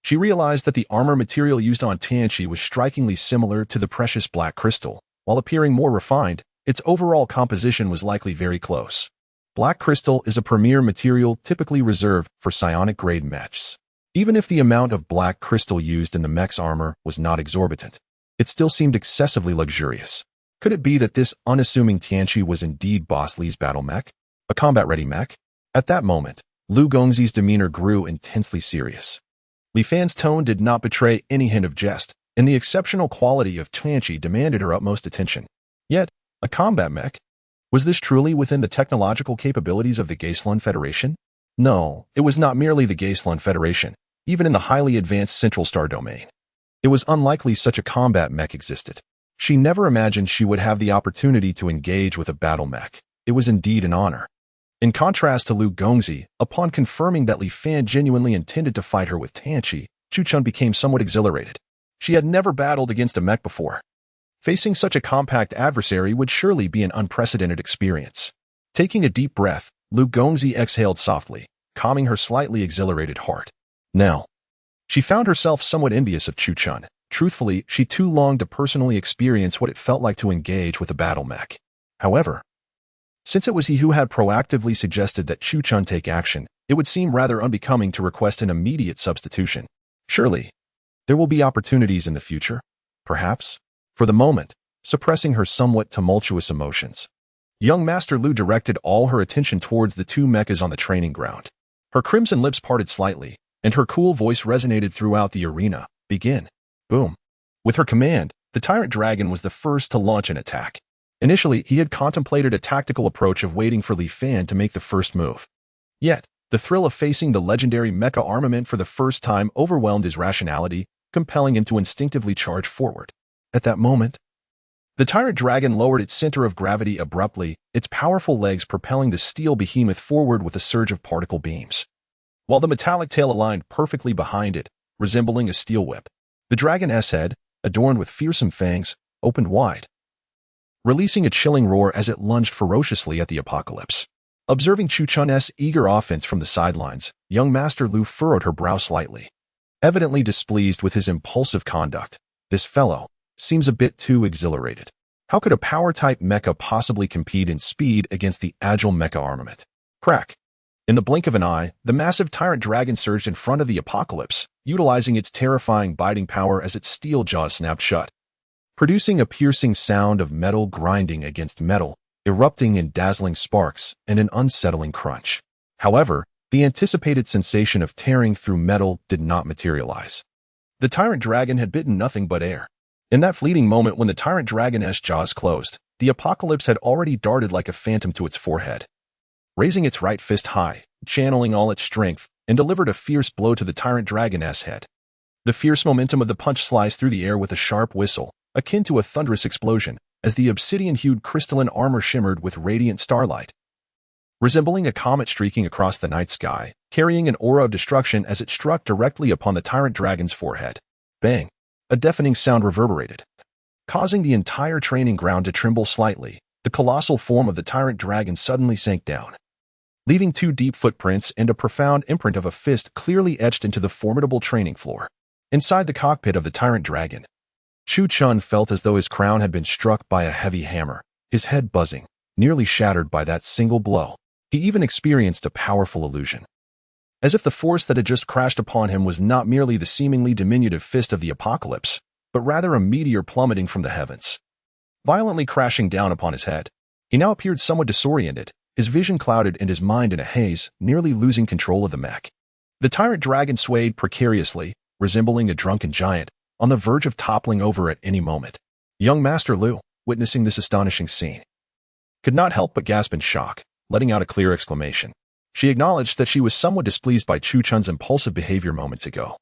she realized that the armor material used on Tianqi was strikingly similar to the precious black crystal. While appearing more refined, its overall composition was likely very close. Black crystal is a premier material typically reserved for psionic-grade mechs. Even if the amount of black crystal used in the mech's armor was not exorbitant, it still seemed excessively luxurious. Could it be that this unassuming Tianqi was indeed Bossly's battle mech? A combat-ready mech? At that moment, Lu Gongzi's demeanor grew intensely serious. Li Fan's tone did not betray any hint of jest, and the exceptional quality of Tianqi demanded her utmost attention. Yet, a combat mech? Was this truly within the technological capabilities of the Wasteland Federation? No, it was not merely the Wasteland Federation, even in the highly advanced Central Star domain. It was unlikely such a combat mech existed. She never imagined she would have the opportunity to engage with a battle mech. It was indeed an honor. In contrast to Lu Gongzi, upon confirming that Li Fan genuinely intended to fight her with Tianqi, Chu Chun became somewhat exhilarated. She had never battled against a mech before. Facing such a compact adversary would surely be an unprecedented experience. Taking a deep breath, Lu Gongzi exhaled softly, calming her slightly exhilarated heart. Now, she found herself somewhat envious of Chu Chun. Truthfully, she too longed to personally experience what it felt like to engage with a battle mech. However, since it was he who had proactively suggested that Chu Chun take action, it would seem rather unbecoming to request an immediate substitution. Surely, there will be opportunities in the future, perhaps? For the moment, suppressing her somewhat tumultuous emotions, young Master Lu directed all her attention towards the two mechas on the training ground. Her crimson lips parted slightly, and her cool voice resonated throughout the arena. Begin. Boom. With her command, the Tyrant Dragon was the first to launch an attack. Initially, he had contemplated a tactical approach of waiting for Li Fan to make the first move. Yet, the thrill of facing the legendary mecha armament for the first time overwhelmed his rationality, compelling him to instinctively charge forward. At that moment, the Tyrant Dragon lowered its center of gravity abruptly, its powerful legs propelling the steel behemoth forward with a surge of particle beams. While the metallic tail aligned perfectly behind it, resembling a steel whip, the dragon's head, adorned with fearsome fangs, opened wide, releasing a chilling roar as it lunged ferociously at the apocalypse. Observing Chu Chun's eager offense from the sidelines, young Master Lu furrowed her brow slightly. Evidently displeased with his impulsive conduct, this fellow seems a bit too exhilarated. How could a power-type mecha possibly compete in speed against the agile mecha armament? Crack. In the blink of an eye, the massive Tyrant Dragon surged in front of the apocalypse, utilizing its terrifying biting power as its steel jaws snapped shut, producing a piercing sound of metal grinding against metal, erupting in dazzling sparks and an unsettling crunch. However, the anticipated sensation of tearing through metal did not materialize. The Tyrant Dragon had bitten nothing but air. In that fleeting moment when the Tyrant Dragon's jaws closed, the apocalypse had already darted like a phantom to its forehead. Raising its right fist high, channeling all its strength, and delivered a fierce blow to the tyrant dragon's head. The fierce momentum of the punch sliced through the air with a sharp whistle, akin to a thunderous explosion, as the obsidian-hued crystalline armor shimmered with radiant starlight. Resembling a comet streaking across the night sky, carrying an aura of destruction as it struck directly upon the tyrant dragon's forehead. Bang! A deafening sound reverberated, causing the entire training ground to tremble slightly. The colossal form of the tyrant dragon suddenly sank down, leaving 2 deep footprints and a profound imprint of a fist clearly etched into the formidable training floor. Inside the cockpit of the tyrant dragon, Chu Chun felt as though his crown had been struck by a heavy hammer, his head buzzing, nearly shattered by that single blow. He even experienced a powerful illusion, as if the force that had just crashed upon him was not merely the seemingly diminutive fist of the apocalypse, but rather a meteor plummeting from the heavens, violently crashing down upon his head. He now appeared somewhat disoriented, his vision clouded and his mind in a haze, nearly losing control of the mech. The tyrant dragon swayed precariously, resembling a drunken giant, on the verge of toppling over at any moment. Young Master Lu, witnessing this astonishing scene, could not help but gasp in shock, letting out a clear exclamation. She acknowledged that she was somewhat displeased by Chu Chun's impulsive behavior moments ago.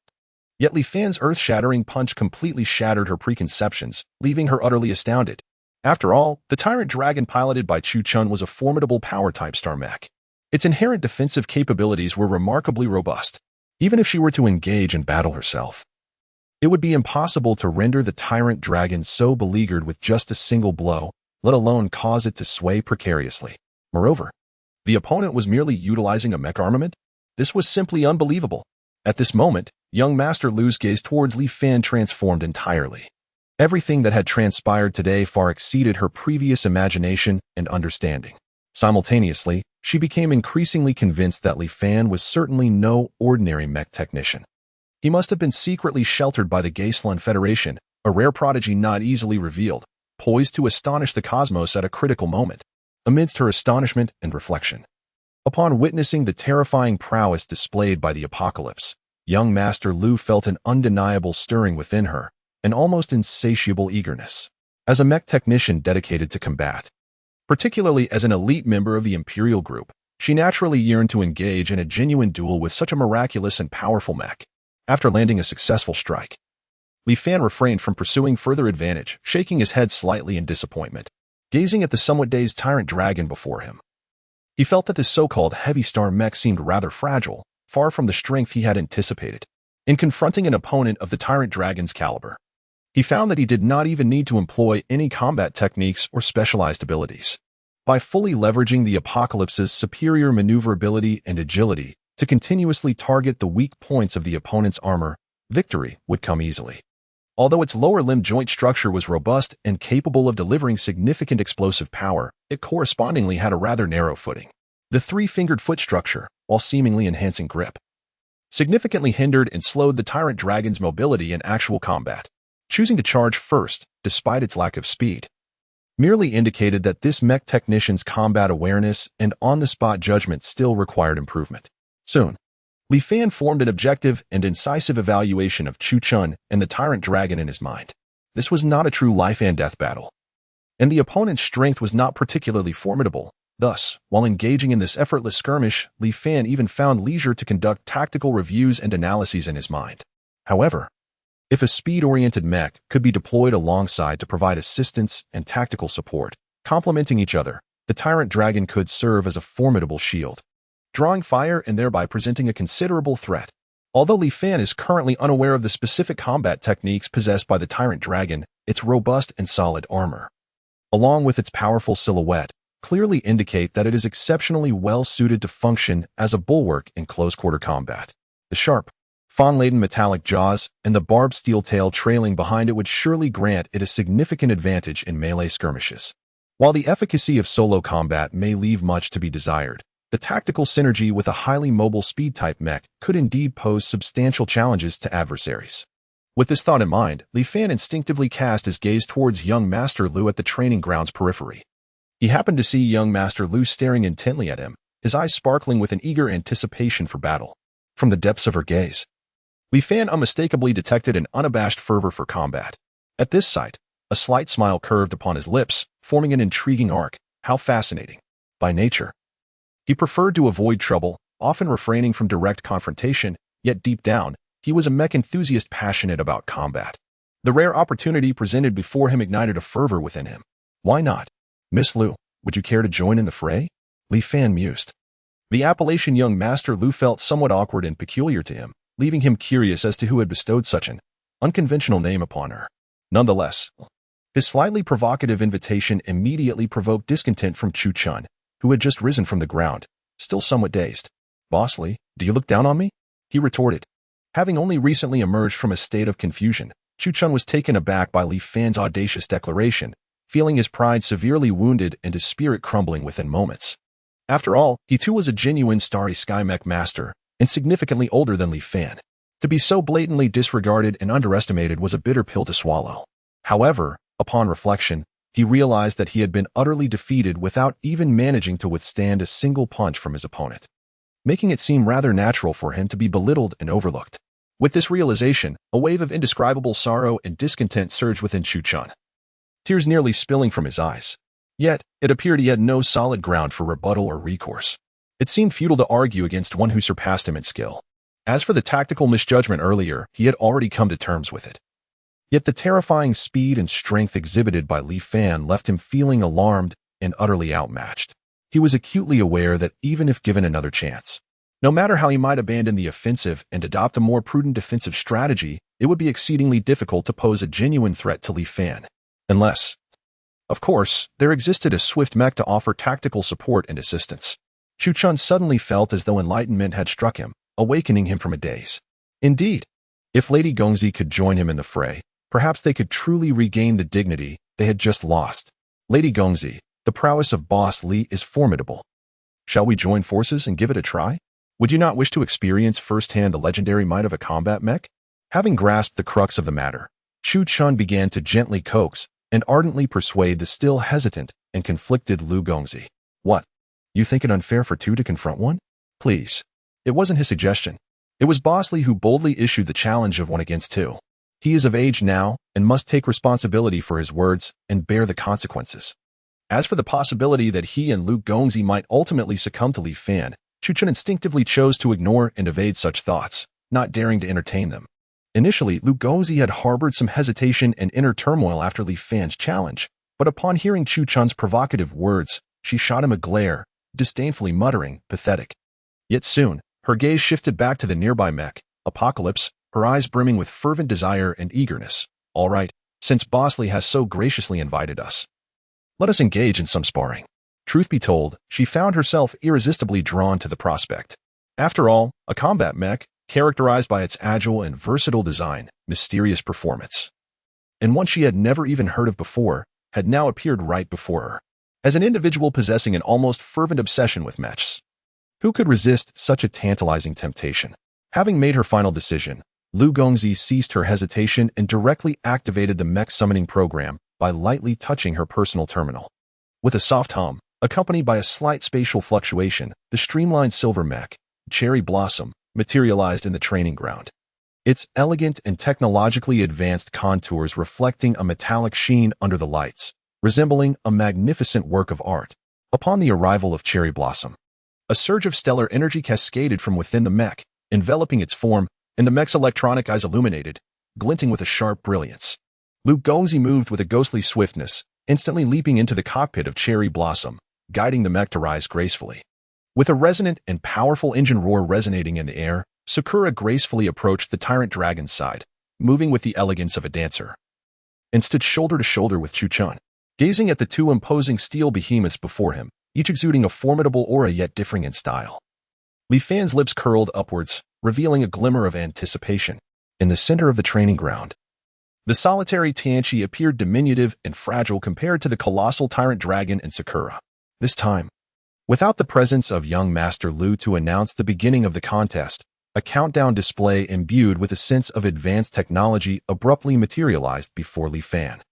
Yet Li Fan's earth-shattering punch completely shattered her preconceptions, leaving her utterly astounded. After all, the tyrant dragon piloted by Chu Chun was a formidable power-type star mech. Its inherent defensive capabilities were remarkably robust. Even if she were to engage in battle herself, it would be impossible to render the tyrant dragon so beleaguered with just a single blow, let alone cause it to sway precariously. Moreover, the opponent was merely utilizing a mech armament? This was simply unbelievable. At this moment, young Master Lu's gaze towards Li Fan transformed entirely. Everything that had transpired today far exceeded her previous imagination and understanding. Simultaneously, she became increasingly convinced that Li Fan was certainly no ordinary mech technician. He must have been secretly sheltered by the Wasteland Federation, a rare prodigy not easily revealed, poised to astonish the cosmos at a critical moment. Amidst her astonishment and reflection, upon witnessing the terrifying prowess displayed by the apocalypse, young Master Lu felt an undeniable stirring within her, an almost insatiable eagerness. As a mech technician dedicated to combat, particularly as an elite member of the Imperial Group, she naturally yearned to engage in a genuine duel with such a miraculous and powerful mech. After landing a successful strike, Li Fan refrained from pursuing further advantage, shaking his head slightly in disappointment, gazing at the somewhat dazed tyrant dragon before him. He felt that this so-called heavy star mech seemed rather fragile, far from the strength he had anticipated. In confronting an opponent of the tyrant dragon's caliber, he found that he did not even need to employ any combat techniques or specialized abilities. By fully leveraging the apocalypse's superior maneuverability and agility to continuously target the weak points of the opponent's armor, victory would come easily. Although its lower limb joint structure was robust and capable of delivering significant explosive power, it correspondingly had a rather narrow footing. The 3-fingered foot structure, while seemingly enhancing grip, significantly hindered and slowed the tyrant dragon's mobility in actual combat. Choosing to charge first, despite its lack of speed, merely indicated that this mech technician's combat awareness and on-the-spot judgment still required improvement. Soon, Li Fan formed an objective and incisive evaluation of Chu Chun and the tyrant dragon in his mind. This was not a true life-and-death battle, and the opponent's strength was not particularly formidable. Thus, while engaging in this effortless skirmish, Li Fan even found leisure to conduct tactical reviews and analyses in his mind. However, if a speed-oriented mech could be deployed alongside to provide assistance and tactical support, complementing each other, the tyrant dragon could serve as a formidable shield, drawing fire and thereby presenting a considerable threat. Although Li Fan is currently unaware of the specific combat techniques possessed by the tyrant dragon, its robust and solid armor, along with its powerful silhouette, clearly indicate that it is exceptionally well suited to function as a bulwark in close-quarter combat. The sharp, fawn-laden metallic jaws and the barbed steel tail trailing behind it would surely grant it a significant advantage in melee skirmishes. While the efficacy of solo combat may leave much to be desired, the tactical synergy with a highly mobile speed-type mech could indeed pose substantial challenges to adversaries. With this thought in mind, Li Fan instinctively cast his gaze towards young Master Lu at the training ground's periphery. He happened to see young Master Lu staring intently at him, his eyes sparkling with an eager anticipation for battle. From the depths of her gaze, Li Fan unmistakably detected an unabashed fervor for combat. At this sight, a slight smile curved upon his lips, forming an intriguing arc. How fascinating. By nature, he preferred to avoid trouble, often refraining from direct confrontation, yet deep down, he was a mech enthusiast passionate about combat. The rare opportunity presented before him ignited a fervor within him. Why not? Miss Liu, would you care to join in the fray? Li Fan mused. The appellation young Master Liu felt somewhat awkward and peculiar to him, leaving him curious as to who had bestowed such an unconventional name upon her. Nonetheless, his slightly provocative invitation immediately provoked discontent from Chu Chun, who had just risen from the ground, still somewhat dazed. Boss Li, do you look down on me? He retorted. Having only recently emerged from a state of confusion, Chu Chun was taken aback by Li Fan's audacious declaration, feeling his pride severely wounded and his spirit crumbling within moments. After all, he too was a genuine Starry Sky Mech master, and significantly older than Li Fan. To be so blatantly disregarded and underestimated was a bitter pill to swallow. However, upon reflection, he realized that he had been utterly defeated without even managing to withstand a single punch from his opponent, making it seem rather natural for him to be belittled and overlooked. With this realization, a wave of indescribable sorrow and discontent surged within Chu Chun, tears nearly spilling from his eyes. Yet, it appeared he had no solid ground for rebuttal or recourse. It seemed futile to argue against one who surpassed him in skill. As for the tactical misjudgment earlier, he had already come to terms with it. Yet the terrifying speed and strength exhibited by Li Fan left him feeling alarmed and utterly outmatched. He was acutely aware that even if given another chance, no matter how he might abandon the offensive and adopt a more prudent defensive strategy, it would be exceedingly difficult to pose a genuine threat to Li Fan. Unless, of course, there existed a swift mech to offer tactical support and assistance. Chu Chun suddenly felt as though enlightenment had struck him, awakening him from a daze. Indeed, if Lady Gongzi could join him in the fray, perhaps they could truly regain the dignity they had just lost. Lady Gongzi, the prowess of Boss Li is formidable. Shall we join forces and give it a try? Would you not wish to experience firsthand the legendary might of a combat mech? Having grasped the crux of the matter, Chu Chun began to gently coax and ardently persuade the still hesitant and conflicted Lu Gongzi. What? You think it unfair for two to confront one? Please. It wasn't his suggestion. It was Boss Li who boldly issued the challenge of 1 against 2. He is of age now and must take responsibility for his words and bear the consequences. As for the possibility that he and Lu Gongzi might ultimately succumb to Li Fan, Chu Chun instinctively chose to ignore and evade such thoughts, not daring to entertain them. Initially, Lu Gongzi had harbored some hesitation and inner turmoil after Li Fan's challenge, but upon hearing Chu Chun's provocative words, she shot him a glare, disdainfully muttering, pathetic. Yet soon, her gaze shifted back to the nearby mech, Apocalypse, her eyes brimming with fervent desire and eagerness. All right, since Boss Li has so graciously invited us, let us engage in some sparring. Truth be told, she found herself irresistibly drawn to the prospect. After all, a combat mech, characterized by its agile and versatile design, mysterious performance, and one she had never even heard of before, had now appeared right before her. As an individual possessing an almost fervent obsession with mechs, who could resist such a tantalizing temptation? Having made her final decision, Lu Gongzi ceased her hesitation and directly activated the mech summoning program by lightly touching her personal terminal. With a soft hum, accompanied by a slight spatial fluctuation, the streamlined silver mech, Cherry Blossom, materialized in the training ground. Its elegant and technologically advanced contours reflecting a metallic sheen under the lights, resembling a magnificent work of art. Upon the arrival of Cherry Blossom, a surge of stellar energy cascaded from within the mech, enveloping its form, and the mech's electronic eyes illuminated, glinting with a sharp brilliance. Lu Gongzi moved with a ghostly swiftness, instantly leaping into the cockpit of Cherry Blossom, guiding the mech to rise gracefully. With a resonant and powerful engine roar resonating in the air, Sakura gracefully approached the Tyrant Dragon's side, moving with the elegance of a dancer, and stood shoulder to shoulder with Chu Chun, gazing at the two imposing steel behemoths before him, each exuding a formidable aura yet differing in style. Li Fan's lips curled upwards, revealing a glimmer of anticipation. In the center of the training ground, the solitary Tianqi appeared diminutive and fragile compared to the colossal Tyrant Dragon and Sakura. This time, without the presence of young Master Lu to announce the beginning of the contest, a countdown display imbued with a sense of advanced technology abruptly materialized before Li Fan,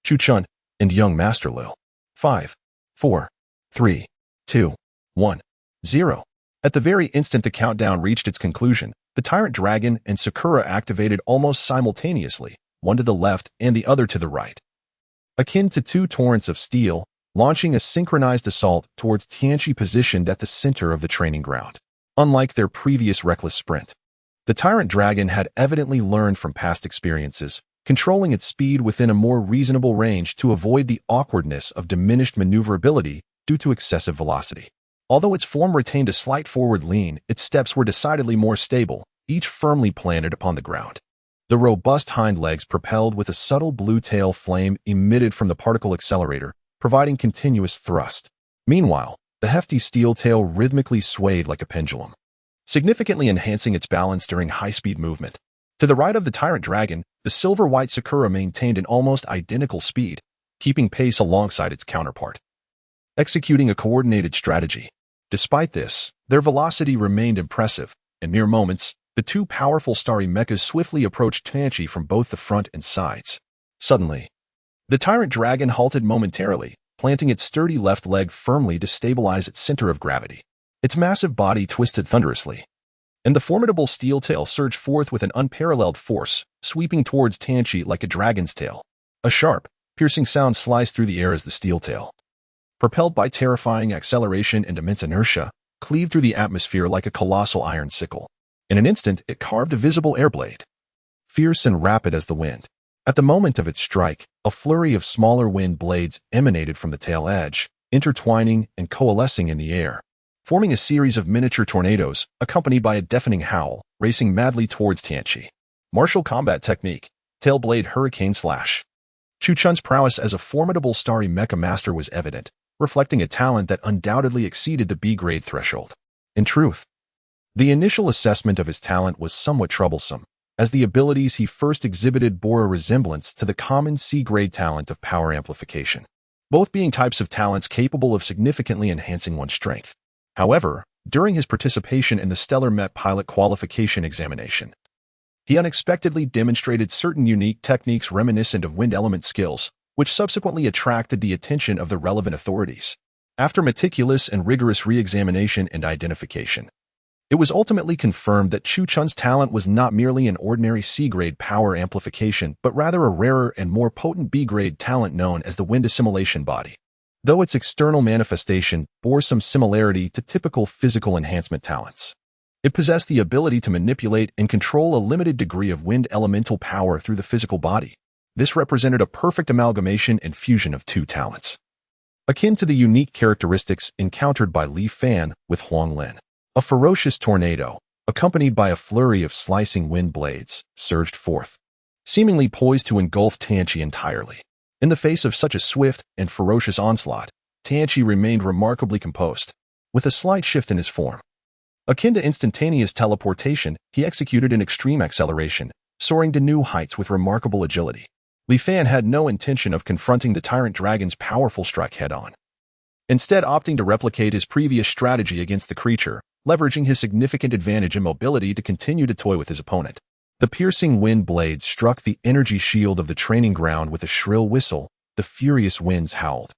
Chu Chun, and young Master Lu. 5, 4, 3, 2, 1, 0. At the very instant the countdown reached its conclusion, the Tyrant Dragon and Sakura activated almost simultaneously, one to the left and the other to the right. Akin to two torrents of steel, launching a synchronized assault towards Tianqi positioned at the center of the training ground. unlike their previous reckless sprint. The Tyrant Dragon had evidently learned from past experiences, controlling its speed within a more reasonable range to avoid the awkwardness of diminished maneuverability due to excessive velocity. Although its form retained a slight forward lean, its steps were decidedly more stable, each firmly planted upon the ground. The robust hind legs propelled with a subtle blue tail flame emitted from the particle accelerator, providing continuous thrust. Meanwhile, the hefty steel tail rhythmically swayed like a pendulum, significantly enhancing its balance during high-speed movement. To the right of the Tyrant Dragon, the silver-white Sakura maintained an almost identical speed, keeping pace alongside its counterpart, executing a coordinated strategy. Despite this, their velocity remained impressive. In mere moments, the two powerful starry mechas swiftly approached Tanchi from both the front and sides. Suddenly, the Tyrant Dragon halted momentarily, planting its sturdy left leg firmly to stabilize its center of gravity. Its massive body twisted thunderously, and the formidable steel tail surged forth with an unparalleled force, sweeping towards Tanchi like a dragon's tail. A sharp, piercing sound sliced through the air as the steel tail, propelled by terrifying acceleration and immense inertia, cleaved through the atmosphere like a colossal iron sickle. In an instant, it carved a visible air blade, fierce and rapid as the wind. At the moment of its strike, a flurry of smaller wind blades emanated from the tail edge, intertwining and coalescing in the air, forming a series of miniature tornadoes, accompanied by a deafening howl, racing madly towards Tanchi. Martial combat technique, tail blade hurricane slash. Chu Chun's prowess as a formidable starry mecha master was evident, reflecting a talent that undoubtedly exceeded the B-grade threshold. In truth, the initial assessment of his talent was somewhat troublesome, as the abilities he first exhibited bore a resemblance to the common C-grade talent of power amplification, both being types of talents capable of significantly enhancing one's strength. However, during his participation in the Stellar Met pilot qualification examination, he unexpectedly demonstrated certain unique techniques reminiscent of wind element skills, which subsequently attracted the attention of the relevant authorities. After meticulous and rigorous re-examination and identification, it was ultimately confirmed that Chu Chun's talent was not merely an ordinary C-grade power amplification, but rather a rarer and more potent B-grade talent known as the wind assimilation body. Though its external manifestation bore some similarity to typical physical enhancement talents, it possessed the ability to manipulate and control a limited degree of wind elemental power through the physical body. This represented a perfect amalgamation and fusion of two talents, akin to the unique characteristics encountered by Li Fan with Huang Lin. A ferocious tornado, accompanied by a flurry of slicing wind blades, surged forth, seemingly poised to engulf Tanchi entirely. In the face of such a swift and ferocious onslaught, Tanchi remained remarkably composed. With a slight shift in his form, akin to instantaneous teleportation, he executed an extreme acceleration, soaring to new heights with remarkable agility. Li Fan had no intention of confronting the Tyrant Dragon's powerful strike head-on, instead opting to replicate his previous strategy against the creature, leveraging his significant advantage in mobility to continue to toy with his opponent. The piercing wind blades struck the energy shield of the training ground with a shrill whistle. The furious winds howled,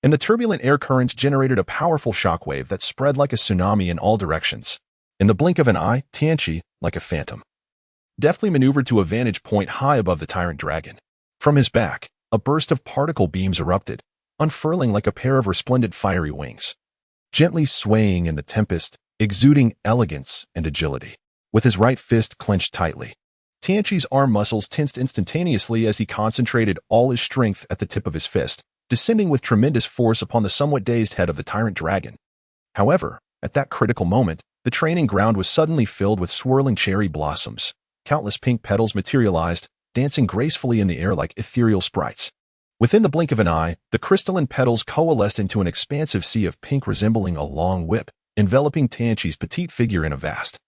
and the turbulent air currents generated a powerful shockwave that spread like a tsunami in all directions. In the blink of an eye, Tanchi, like a phantom, deftly maneuvered to a vantage point high above the Tyrant Dragon. From his back, a burst of particle beams erupted, unfurling like a pair of resplendent fiery wings, gently swaying in the tempest, exuding elegance and agility. With his right fist clenched tightly, Tanchi's arm muscles tensed instantaneously as he concentrated all his strength at the tip of his fist, descending with tremendous force upon the somewhat dazed head of the Tyrant Dragon. However, at that critical moment, the training ground was suddenly filled with swirling cherry blossoms. Countless pink petals materialized, dancing gracefully in the air like ethereal sprites. Within the blink of an eye, the crystalline petals coalesced into an expansive sea of pink resembling a long whip, enveloping Tanchi's petite figure in a vast,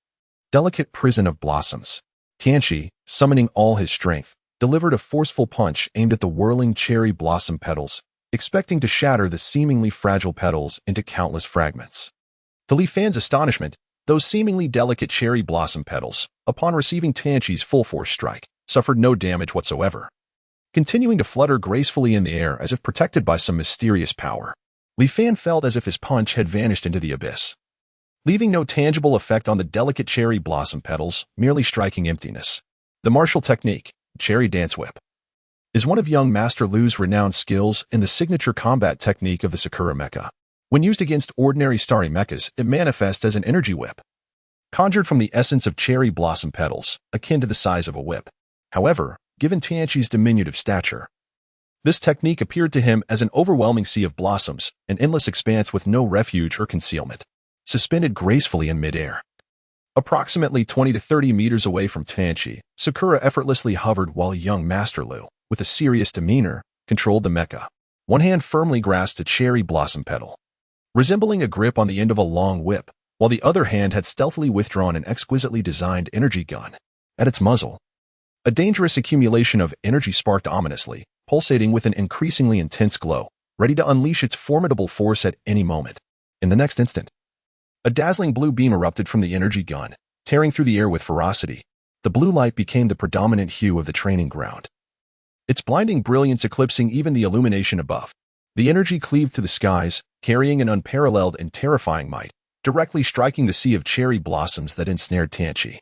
delicate prison of blossoms. Tanchi, summoning all his strength, delivered a forceful punch aimed at the whirling cherry blossom petals, expecting to shatter the seemingly fragile petals into countless fragments. To Li Fan's astonishment, those seemingly delicate cherry blossom petals, upon receiving Tanchi's full force strike, suffered no damage whatsoever, continuing to flutter gracefully in the air as if protected by some mysterious power. Li Fan felt as if his punch had vanished into the abyss, leaving no tangible effect on the delicate cherry blossom petals, merely striking emptiness. The martial technique, Cherry Dance Whip, is one of young Master Lu's renowned skills in the signature combat technique of the Sakura Mecha. When used against ordinary starry mechas, it manifests as an energy whip, conjured from the essence of cherry blossom petals, akin to the size of a whip. However, given Tianqi's diminutive stature, this technique appeared to him as an overwhelming sea of blossoms, an endless expanse with no refuge or concealment, suspended gracefully in midair. Approximately 20 to 30 meters away from Tianqi, Sakura effortlessly hovered while young Master Lu, with a serious demeanor, controlled the mecha. One hand firmly grasped a cherry blossom petal, resembling a grip on the end of a long whip, while the other hand had stealthily withdrawn an exquisitely designed energy gun. At its muzzle, a dangerous accumulation of energy sparked ominously, pulsating with an increasingly intense glow, ready to unleash its formidable force at any moment. In the next instant, a dazzling blue beam erupted from the energy gun, tearing through the air with ferocity. The blue light became the predominant hue of the training ground, its blinding brilliance eclipsing even the illumination above. The energy cleaved to the skies, carrying an unparalleled and terrifying might, directly striking the sea of cherry blossoms that ensnared Tianqi.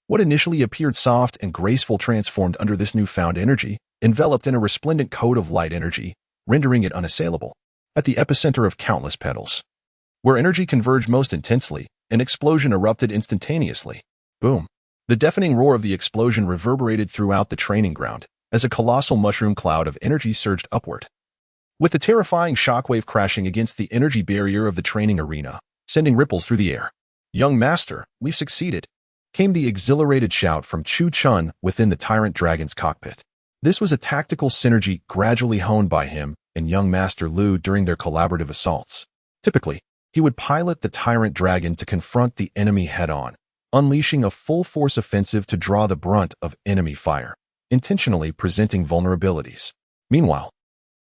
What initially appeared soft and graceful transformed under this newfound energy, enveloped in a resplendent coat of light energy, rendering it unassailable. At the epicenter of countless petals, where energy converged most intensely, an explosion erupted instantaneously. Boom! The deafening roar of the explosion reverberated throughout the training ground, as a colossal mushroom cloud of energy surged upward, with the terrifying shockwave crashing against the energy barrier of the training arena, sending ripples through the air. "Young Master, we've succeeded," came the exhilarated shout from Chu Chun within the Tyrant Dragon's cockpit. This was a tactical synergy gradually honed by him and young Master Lu during their collaborative assaults. Typically, he would pilot the Tyrant Dragon to confront the enemy head-on, unleashing a full-force offensive to draw the brunt of enemy fire, intentionally presenting vulnerabilities. Meanwhile,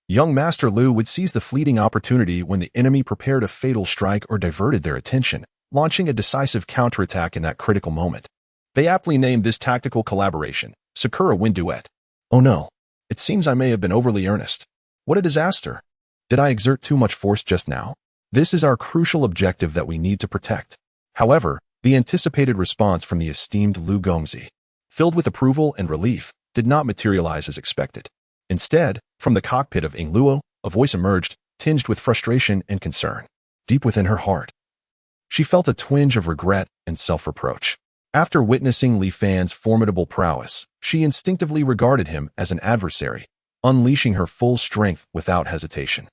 young Master Lu would seize the fleeting opportunity when the enemy prepared a fatal strike or diverted their attention, launching a decisive counterattack in that critical moment. They aptly named this tactical collaboration Sakura Wind Duet. Oh no, it seems I may have been overly earnest. What a disaster. Did I exert too much force just now? This is our crucial objective that we need to protect. However, the anticipated response from the esteemed Lu Gongzi, filled with approval and relief, did not materialize as expected. Instead, from the cockpit of Ing Luo, a voice emerged, tinged with frustration and concern. Deep within her heart, she felt a twinge of regret and self-reproach. After witnessing Li Fan's formidable prowess, she instinctively regarded him as an adversary, unleashing her full strength without hesitation.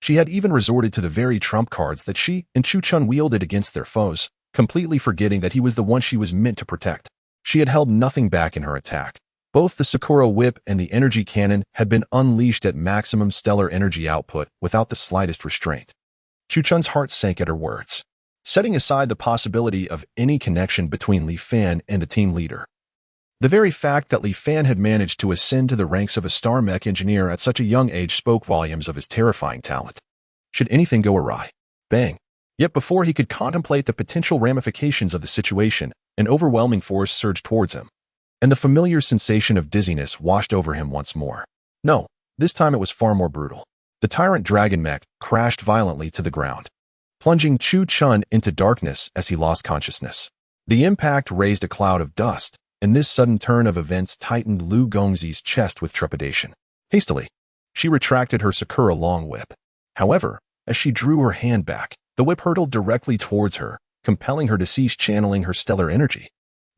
She had even resorted to the very trump cards that she and Chu Chun wielded against their foes, completely forgetting that he was the one she was meant to protect. She had held nothing back in her attack. Both the Sakura Whip and the energy cannon had been unleashed at maximum stellar energy output without the slightest restraint. Chu Chun's heart sank at her words. Setting aside the possibility of any connection between Li Fan and the team leader, the very fact that Li Fan had managed to ascend to the ranks of a star mech engineer at such a young age spoke volumes of his terrifying talent. Should anything go awry, bang! Yet before he could contemplate the potential ramifications of the situation, an overwhelming force surged towards him, and the familiar sensation of dizziness washed over him once more. No, this time it was far more brutal. The Tyrant Dragon Mech crashed violently to the ground, plunging Chu Chun into darkness as he lost consciousness. The impact raised a cloud of dust, and this sudden turn of events tightened Lu Gongzi's chest with trepidation. Hastily, she retracted her Sakura long whip. However, as she drew her hand back, the whip hurtled directly towards her, compelling her to cease channeling her stellar energy.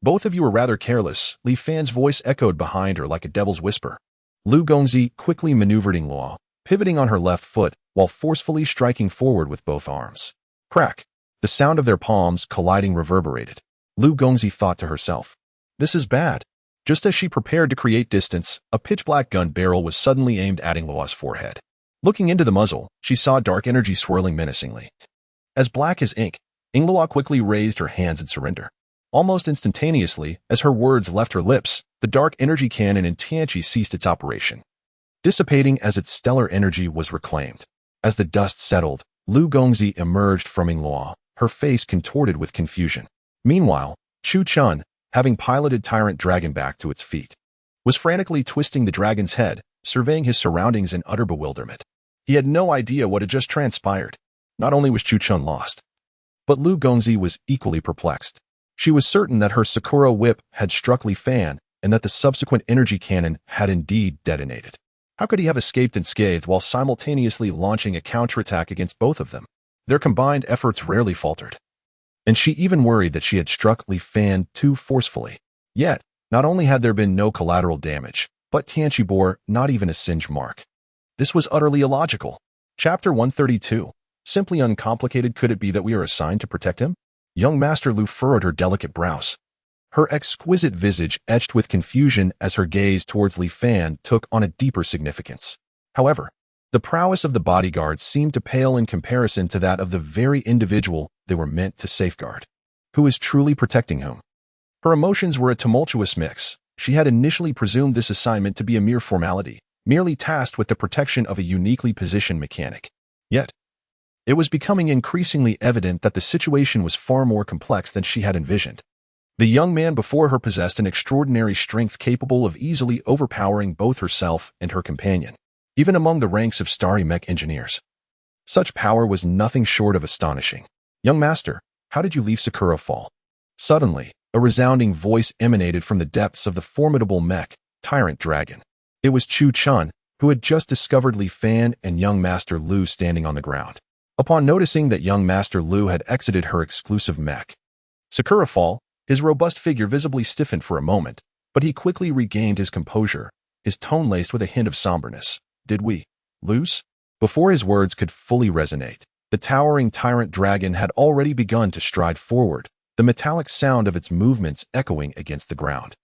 "Both of you are rather careless," Li Fan's voice echoed behind her like a devil's whisper. Lu Gongzi quickly maneuvered Ing Luo, pivoting on her left foot while forcefully striking forward with both arms. Crack! The sound of their palms colliding reverberated. Lu Gongzi thought to herself, "This is bad." Just as she prepared to create distance, a pitch-black gun barrel was suddenly aimed at Ing Luo's forehead. Looking into the muzzle, she saw dark energy swirling menacingly. As black as ink, Ing Luo quickly raised her hands in surrender. Almost instantaneously, as her words left her lips, the dark energy cannon in Tianqi ceased its operation, dissipating as its stellar energy was reclaimed. As the dust settled, Lu Gongzi emerged from Ing Luo, her face contorted with confusion. Meanwhile, Chu Chun, having piloted Tyrant Dragon back to its feet, was frantically twisting the dragon's head, surveying his surroundings in utter bewilderment. He had no idea what had just transpired. Not only was Chu Chun lost, but Lu Gongzi was equally perplexed. She was certain that her Sakura Whip had struck Li Fan and that the subsequent energy cannon had indeed detonated. How could he have escaped unscathed while simultaneously launching a counterattack against both of them? Their combined efforts rarely faltered. and she even worried that she had struck Li Fan too forcefully. Yet, not only had there been no collateral damage, but Tianqi bore not even a singe mark. This was utterly illogical. Chapter 132. Simply uncomplicated. Could it be that we are assigned to protect him? Young Master Lu furrowed her delicate brows. Her exquisite visage etched with confusion as her gaze towards Li Fan took on a deeper significance. However, the prowess of the bodyguards seemed to pale in comparison to that of the very individual they were meant to safeguard. Who is truly protecting whom? Her emotions were a tumultuous mix. She had initially presumed this assignment to be a mere formality, merely tasked with the protection of a uniquely positioned mechanic. Yet, it was becoming increasingly evident that the situation was far more complex than she had envisioned. The young man before her possessed an extraordinary strength capable of easily overpowering both herself and her companion, even among the ranks of starry mech engineers. Such power was nothing short of astonishing. Young master, how did you leave Sakura fall? Suddenly, a resounding voice emanated from the depths of the formidable mech, Tyrant Dragon. It was Chu Chun, who had just discovered Li Fan and young Master Lu standing on the ground. Upon noticing that young Master Lu had exited her exclusive mech, Sakura fall, his robust figure visibly stiffened for a moment, but he quickly regained his composure, his tone laced with a hint of somberness. Did we lose? Before his words could fully resonate, the towering Tyrant Dragon had already begun to stride forward, the metallic sound of its movements echoing against the ground.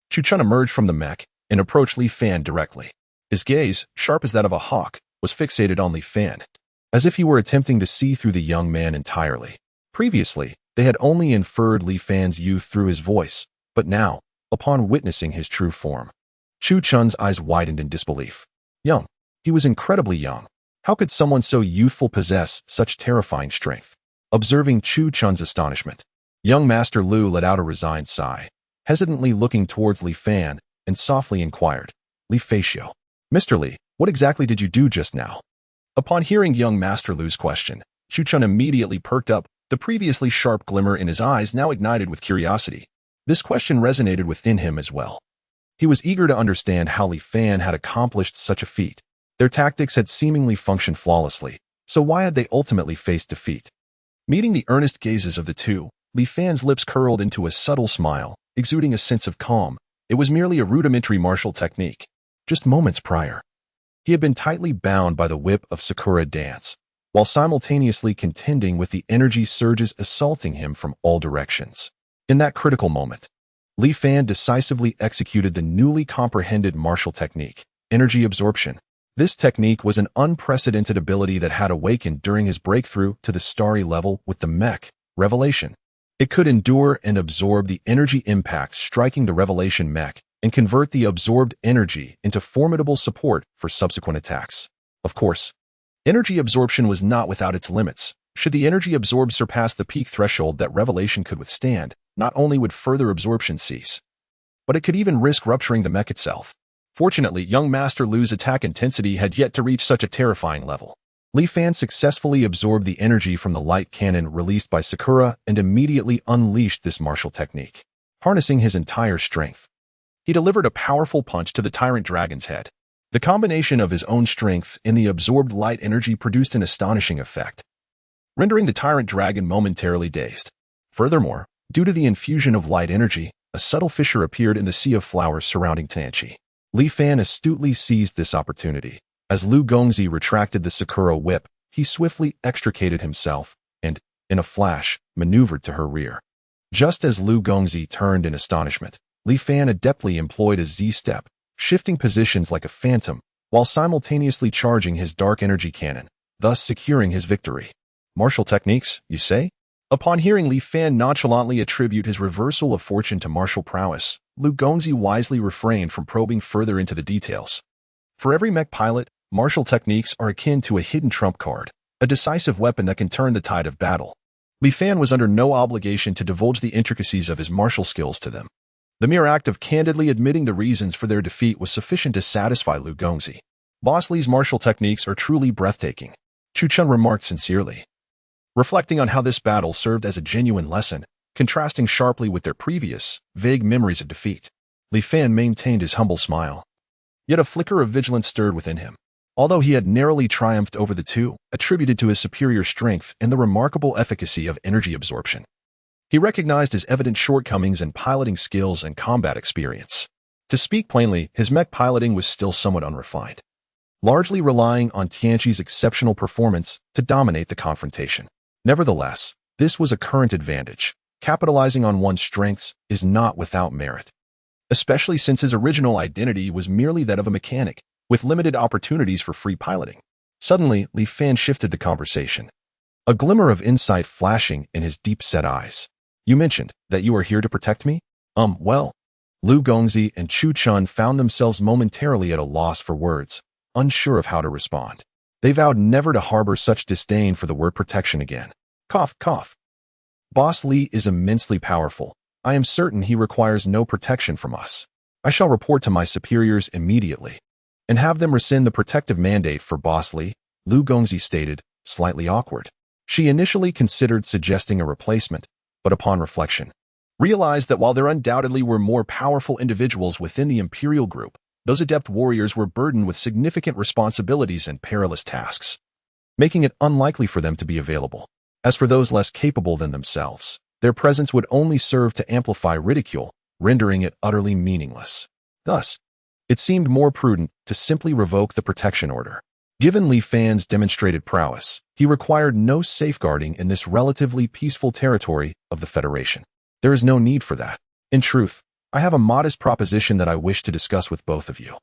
Chu Chun emerged from the mech and approached Li Fan directly. His gaze, sharp as that of a hawk, was fixated on Li Fan, as if he were attempting to see through the young man entirely. Previously, they had only inferred Li Fan's youth through his voice, but now, upon witnessing his true form, Chu Chun's eyes widened in disbelief. Young. He was incredibly young. How could someone so youthful possess such terrifying strength? Observing Chu Chun's astonishment, young Master Lu let out a resigned sigh, hesitantly looking towards Li Fan, and softly inquired, Li Fatio. Mr. Li, what exactly did you do just now? Upon hearing young Master Lu's question, Chu Chun immediately perked up, the previously sharp glimmer in his eyes now ignited with curiosity. This question resonated within him as well. He was eager to understand how Li Fan had accomplished such a feat. Their tactics had seemingly functioned flawlessly, so why had they ultimately faced defeat? Meeting the earnest gazes of the two, Li Fan's lips curled into a subtle smile, exuding a sense of calm. It was merely a rudimentary martial technique. Just moments prior, he had been tightly bound by the whip of Sakura dance, while simultaneously contending with the energy surges assaulting him from all directions. In that critical moment, Li Fan decisively executed the newly comprehended martial technique, energy absorption. This technique was an unprecedented ability that had awakened during his breakthrough to the starry level with the Mech, Revelation. It could endure and absorb the energy impacts striking the Revelation Mech and convert the absorbed energy into formidable support for subsequent attacks. Of course, energy absorption was not without its limits. Should the energy absorbed surpass the peak threshold that Revelation could withstand, not only would further absorption cease, but it could even risk rupturing the mech itself. Fortunately, young Master Lu's attack intensity had yet to reach such a terrifying level. Li Fan successfully absorbed the energy from the light cannon released by Sakura and immediately unleashed this martial technique. Harnessing his entire strength, he delivered a powerful punch to the Tyrant Dragon's head. The combination of his own strength and the absorbed light energy produced an astonishing effect, rendering the Tyrant Dragon momentarily dazed. Furthermore, due to the infusion of light energy, a subtle fissure appeared in the sea of flowers surrounding Tianqi. Li Fan astutely seized this opportunity. As Lu Gongzi retracted the Sakura whip, he swiftly extricated himself and, in a flash, maneuvered to her rear. Just as Lu Gongzi turned in astonishment, Li Fan adeptly employed a Z-step, shifting positions like a phantom, while simultaneously charging his dark energy cannon, thus securing his victory. Martial techniques, you say? Upon hearing Li Fan nonchalantly attribute his reversal of fortune to martial prowess, Lu Gongzi wisely refrained from probing further into the details. For every mech pilot, martial techniques are akin to a hidden trump card, a decisive weapon that can turn the tide of battle. Li Fan was under no obligation to divulge the intricacies of his martial skills to them. The mere act of candidly admitting the reasons for their defeat was sufficient to satisfy Lu Gongzi. Boss Li's martial techniques are truly breathtaking, Chu Chun remarked sincerely, reflecting on how this battle served as a genuine lesson, contrasting sharply with their previous, vague memories of defeat. Li Fan maintained his humble smile. Yet a flicker of vigilance stirred within him. Although he had narrowly triumphed over the two, attributed to his superior strength and the remarkable efficacy of energy absorption, He recognized his evident shortcomings in piloting skills and combat experience. To speak plainly, his mech piloting was still somewhat unrefined, largely relying on Tianqi's exceptional performance to dominate the confrontation. Nevertheless, this was a current advantage. Capitalizing on one's strengths is not without merit, especially since his original identity was merely that of a mechanic, with limited opportunities for free piloting. Suddenly, Li Fan shifted the conversation, a glimmer of insight flashing in his deep-set eyes. You mentioned that you are here to protect me? Well. Lu Gongzi and Chu Chun found themselves momentarily at a loss for words, unsure of how to respond. They vowed never to harbor such disdain for the word protection again. Cough, cough. Boss Li is immensely powerful. I am certain he requires no protection from us. I shall report to my superiors immediately and have them rescind the protective mandate for Boss Li, Lu Gongzi stated, slightly awkward. She initially considered suggesting a replacement, but upon reflection, realized that while there undoubtedly were more powerful individuals within the Imperial group, those adept warriors were burdened with significant responsibilities and perilous tasks, making it unlikely for them to be available. As for those less capable than themselves, their presence would only serve to amplify ridicule, rendering it utterly meaningless. Thus, it seemed more prudent to simply revoke the protection order. Given Li Fan's demonstrated prowess, he required no safeguarding in this relatively peaceful territory of the Federation. There is no need for that. In truth, I have a modest proposition that I wish to discuss with both of you.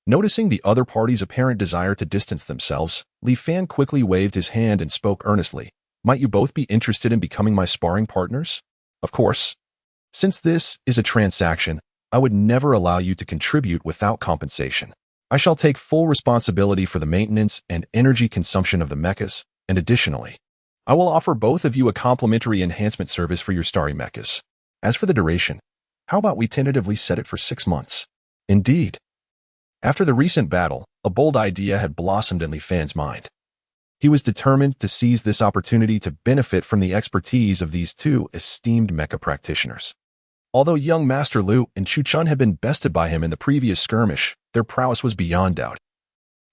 Noticing the other party's apparent desire to distance themselves, Li Fan quickly waved his hand and spoke earnestly. Might you both be interested in becoming my sparring partners? Of course. Since this is a transaction, I would never allow you to contribute without compensation. I shall take full responsibility for the maintenance and energy consumption of the mechas, and additionally, I will offer both of you a complimentary enhancement service for your starry mechas. As for the duration, how about we tentatively set it for 6 months? Indeed. After the recent battle, a bold idea had blossomed in Li Fan's mind. He was determined to seize this opportunity to benefit from the expertise of these two esteemed mecha practitioners. Although young Master Lu and Chu Chun had been bested by him in the previous skirmish, their prowess was beyond doubt,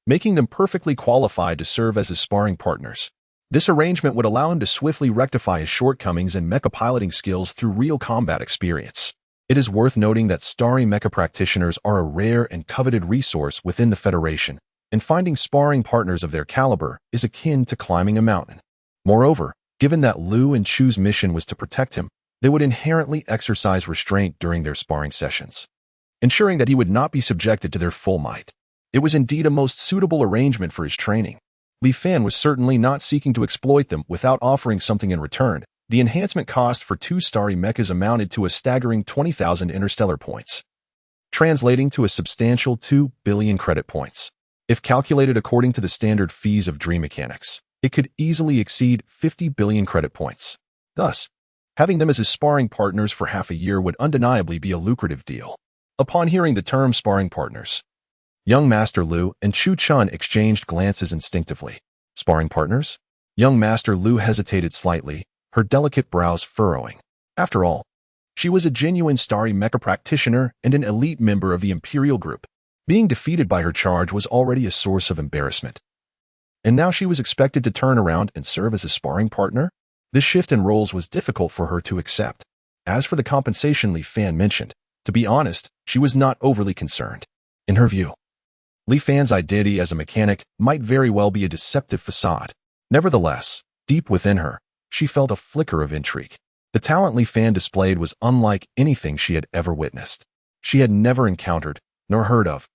making them perfectly qualified to serve as his sparring partners. This arrangement would allow him to swiftly rectify his shortcomings in mecha piloting skills through real combat experience. It is worth noting that starry mecha practitioners are a rare and coveted resource within the Federation, and finding sparring partners of their caliber is akin to climbing a mountain. Moreover, given that Lu and Chu's mission was to protect him, they would inherently exercise restraint during their sparring sessions, ensuring that he would not be subjected to their full might. It was indeed a most suitable arrangement for his training. Li Fan was certainly not seeking to exploit them without offering something in return. The enhancement cost for 2 starry mechas amounted to a staggering 20,000 interstellar points, translating to a substantial 2 billion credit points. If calculated according to the standard fees of dream mechanics, it could easily exceed 50 billion credit points. Thus, having them as his sparring partners for half a year would undeniably be a lucrative deal. Upon hearing the term sparring partners, young Master Lu and Chu Chun exchanged glances instinctively. Sparring partners? Young Master Lu hesitated slightly, her delicate brows furrowing. After all, she was a genuine starry mecha practitioner and an elite member of the Imperial group. Being defeated by her charge was already a source of embarrassment. And now she was expected to turn around and serve as a sparring partner? This shift in roles was difficult for her to accept. As for the compensation Li Fan mentioned, to be honest, she was not overly concerned. In her view, Li Fan's identity as a mechanic might very well be a deceptive facade. Nevertheless, deep within her, she felt a flicker of intrigue. The talent Li Fan displayed was unlike anything she had ever witnessed. She had never encountered, nor heard of,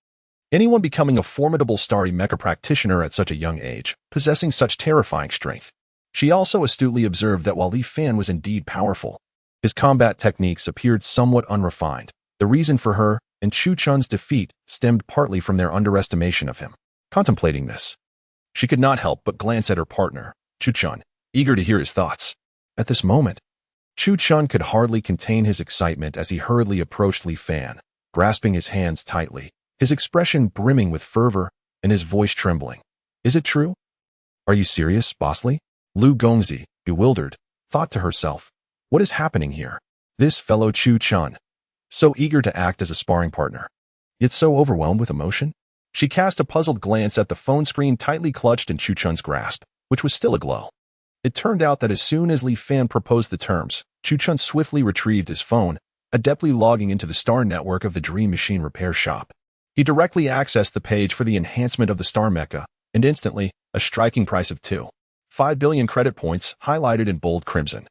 anyone becoming a formidable starry mecha practitioner at such a young age, possessing such terrifying strength. She also astutely observed that while Li Fan was indeed powerful, his combat techniques appeared somewhat unrefined. The reason for her and Chu Chun's defeat stemmed partly from their underestimation of him. Contemplating this, she could not help but glance at her partner, Chu Chun, eager to hear his thoughts. At this moment, Chu Chun could hardly contain his excitement as he hurriedly approached Li Fan, grasping his hands tightly, his expression brimming with fervor and his voice trembling. Is it true? Are you serious, Boss Li? Lu Gongzi, bewildered, thought to herself, what is happening here? This fellow Chu Chun, so eager to act as a sparring partner, yet so overwhelmed with emotion? She cast a puzzled glance at the phone screen tightly clutched in Chu Chun's grasp, which was still aglow. It turned out that as soon as Li Fan proposed the terms, Chu Chun swiftly retrieved his phone, adeptly logging into the star network of the Dream Machine repair shop. He directly accessed the page for the enhancement of the star mecha, and instantly, a striking price of 2.5 billion credit points, highlighted in bold crimson,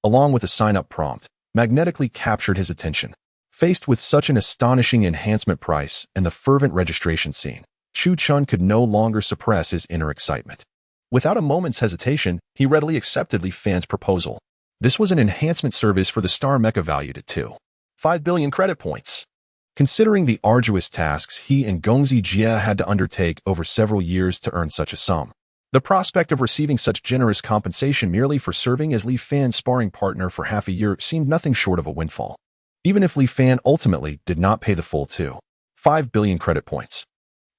along with a sign-up prompt, magnetically captured his attention. Faced with such an astonishing enhancement price and the fervent registration scene, Chu Chun could no longer suppress his inner excitement. Without a moment's hesitation, he readily accepted Li Fan's proposal. This was an enhancement service for the star mecha valued at 2.5 billion credit points. Considering the arduous tasks he and Gongzi Jie had to undertake over several years to earn such a sum, the prospect of receiving such generous compensation merely for serving as Li Fan's sparring partner for half a year seemed nothing short of a windfall. Even if Li Fan ultimately did not pay the full 2.5 billion credit points,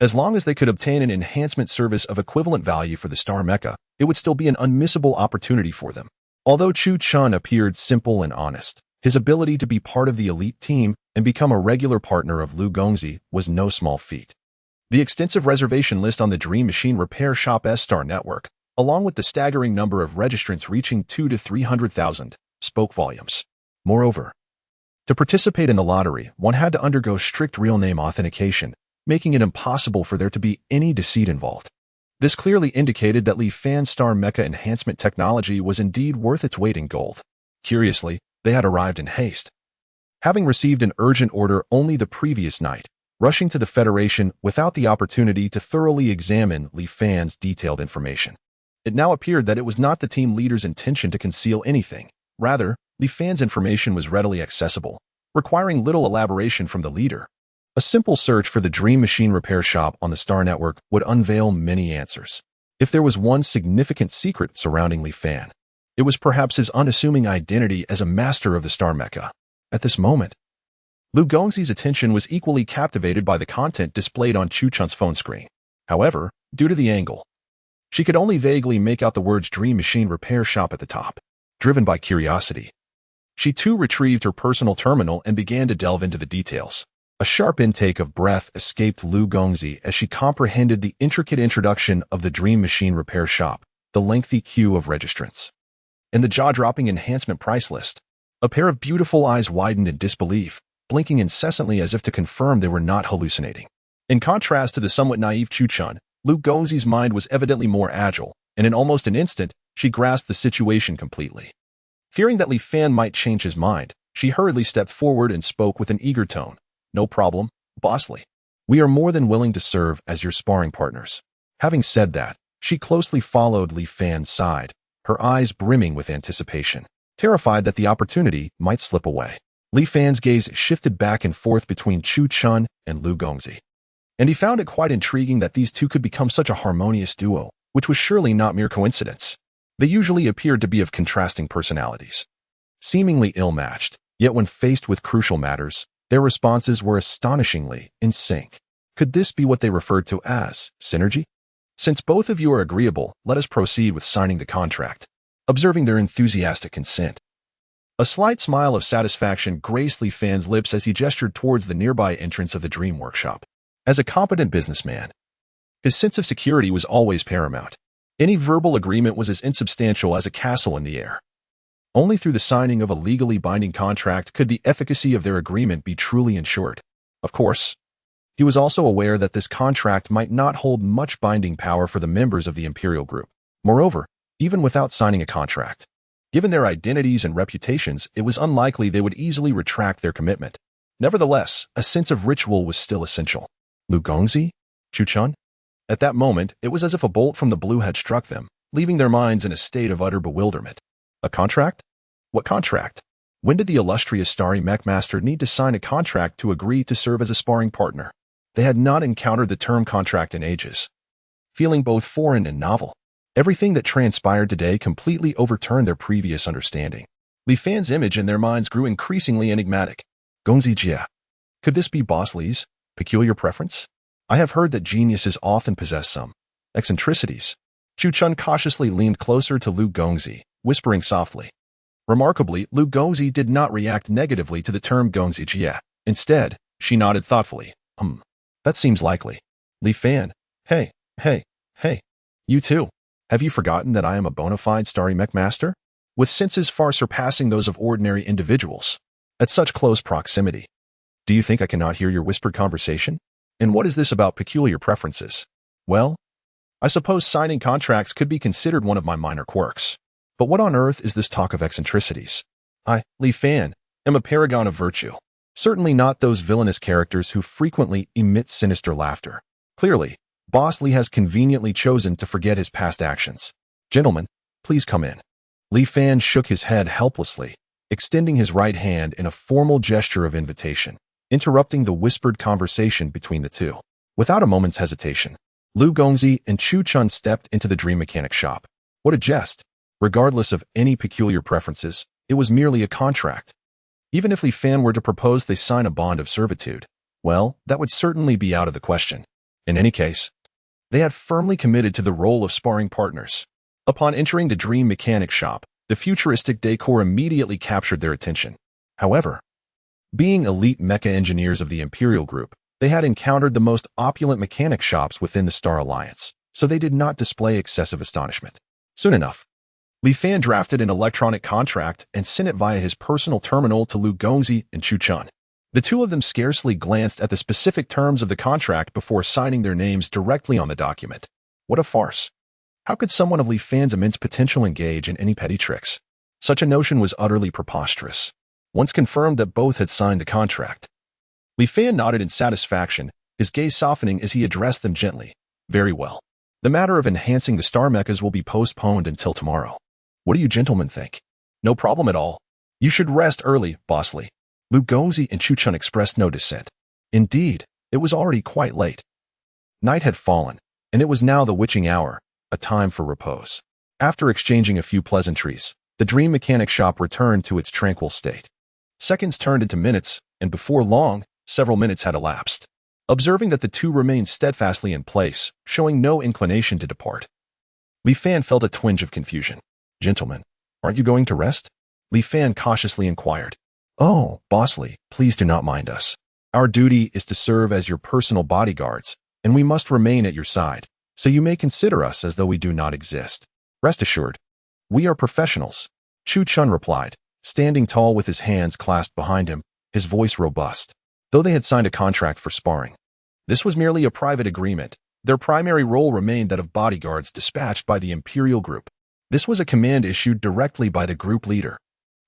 as long as they could obtain an enhancement service of equivalent value for the star mecha, it would still be an unmissable opportunity for them. Although Chu Chun appeared simple and honest, his ability to be part of the elite team and become a regular partner of Lu Gongzi was no small feat. The extensive reservation list on the Dream Machine repair shop S-Star network, along with the staggering number of registrants reaching 200,000 to 300,000, spoke volumes. Moreover, to participate in the lottery, one had to undergo strict real-name authentication, making it impossible for there to be any deceit involved. This clearly indicated that Li Fan's star mecha enhancement technology was indeed worth its weight in gold. Curiously, they had arrived in haste. Having received an urgent order only the previous night, rushing to the Federation without the opportunity to thoroughly examine Li Fan's detailed information. It now appeared that it was not the team leader's intention to conceal anything. Rather, Li Fan's information was readily accessible, requiring little elaboration from the leader. A simple search for the Dream Machine repair shop on the Star Network would unveil many answers. If there was one significant secret surrounding Li Fan, it was perhaps his unassuming identity as a master of the Star Mecha. At this moment, Lu Gongzi's attention was equally captivated by the content displayed on Chu Chun's phone screen. However, due to the angle, she could only vaguely make out the words Dream Machine repair shop at the top. Driven by curiosity, she too retrieved her personal terminal and began to delve into the details. A sharp intake of breath escaped Lu Gongzi as she comprehended the intricate introduction of the Dream Machine repair shop, the lengthy queue of registrants, and the jaw-dropping enhancement price list. A pair of beautiful eyes widened in disbelief, blinking incessantly as if to confirm they were not hallucinating. In contrast to the somewhat naive Chu Chun, Lu Gongzi's mind was evidently more agile, and in almost an instant, she grasped the situation completely. Fearing that Li Fan might change his mind, she hurriedly stepped forward and spoke with an eager tone. "No problem, Boss Li. We are more than willing to serve as your sparring partners." Having said that, she closely followed Li Fan's side, her eyes brimming with anticipation, terrified that the opportunity might slip away. Li Fan's gaze shifted back and forth between Chu Chun and Lu Gongzi, and he found it quite intriguing that these two could become such a harmonious duo, which was surely not mere coincidence. They usually appeared to be of contrasting personalities, seemingly ill-matched, yet when faced with crucial matters, their responses were astonishingly in sync. Could this be what they referred to as synergy? "Since both of you are agreeable, let us proceed with signing the contract." Observing their enthusiastic consent, a slight smile of satisfaction graced Li Fan's lips as he gestured towards the nearby entrance of the Dream Workshop. As a competent businessman, his sense of security was always paramount. Any verbal agreement was as insubstantial as a castle in the air. Only through the signing of a legally binding contract could the efficacy of their agreement be truly ensured. Of course, he was also aware that this contract might not hold much binding power for the members of the Imperial Group. Moreover, even without signing a contract, given their identities and reputations, it was unlikely they would easily retract their commitment. Nevertheless, a sense of ritual was still essential. Lu Gongzi? Chu Chun? At that moment, it was as if a bolt from the blue had struck them, leaving their minds in a state of utter bewilderment. A contract? What contract? When did the illustrious starry mech master need to sign a contract to agree to serve as a sparring partner? They had not encountered the term contract in ages. Feeling both foreign and novel, everything that transpired today completely overturned their previous understanding. Li Fan's image in their minds grew increasingly enigmatic. Gongzi Jie. Could this be Boss Li's peculiar preference? I have heard that geniuses often possess some eccentricities. Chu Chun cautiously leaned closer to Lu Gongzi, whispering softly. Remarkably, Lu Gongzi did not react negatively to the term Gongzi Jie. Instead, she nodded thoughtfully. That seems likely. Li Fan. Hey. You too. Have you forgotten that I am a bona fide starry mech master? with senses far surpassing those of ordinary individuals, at such close proximity. Do you think I cannot hear your whispered conversation? And what is this about peculiar preferences? Well, I suppose signing contracts could be considered one of my minor quirks. But what on earth is this talk of eccentricities? I, Li Fan, am a paragon of virtue. Certainly not those villainous characters who frequently emit sinister laughter. Clearly, Boss Li has conveniently chosen to forget his past actions. Gentlemen, please come in. Li Fan shook his head helplessly, extending his right hand in a formal gesture of invitation, interrupting the whispered conversation between the two. Without a moment's hesitation, Lu Gongzi and Chu Chun stepped into the dream mechanic shop. What a jest! Regardless of any peculiar preferences, it was merely a contract. Even if Li Fan were to propose they sign a bond of servitude, well, that would certainly be out of the question. In any case, they had firmly committed to the role of sparring partners. Upon entering the dream mechanic shop, the futuristic decor immediately captured their attention. However, being elite mecha engineers of the Imperial Group, they had encountered the most opulent mechanic shops within the Star Alliance, so they did not display excessive astonishment. Soon enough, Li Fan drafted an electronic contract and sent it via his personal terminal to Lu Gongzi and Chu Chun. The two of them scarcely glanced at the specific terms of the contract before signing their names directly on the document. What a farce. How could someone of Li Fan's immense potential engage in any petty tricks? Such a notion was utterly preposterous. Once confirmed that both had signed the contract, Li Fan nodded in satisfaction, his gaze softening as he addressed them gently. Very well. The matter of enhancing the star mechas will be postponed until tomorrow. What do you gentlemen think? No problem at all. You should rest early, Boss Li. Lu Gongzi and Chu Chun expressed no dissent. Indeed, it was already quite late. Night had fallen, and it was now the witching hour, a time for repose. After exchanging a few pleasantries, the dream mechanic shop returned to its tranquil state. Seconds turned into minutes, and before long, several minutes had elapsed. Observing that the two remained steadfastly in place, showing no inclination to depart, Li Fan felt a twinge of confusion. Gentlemen, aren't you going to rest? Li Fan cautiously inquired. Oh, Boss Li, please do not mind us. Our duty is to serve as your personal bodyguards, and we must remain at your side, so you may consider us as though we do not exist. Rest assured, we are professionals, Chu Chun replied, standing tall with his hands clasped behind him, his voice robust. Though they had signed a contract for sparring, this was merely a private agreement. Their primary role remained that of bodyguards dispatched by the Imperial Group. This was a command issued directly by the group leader,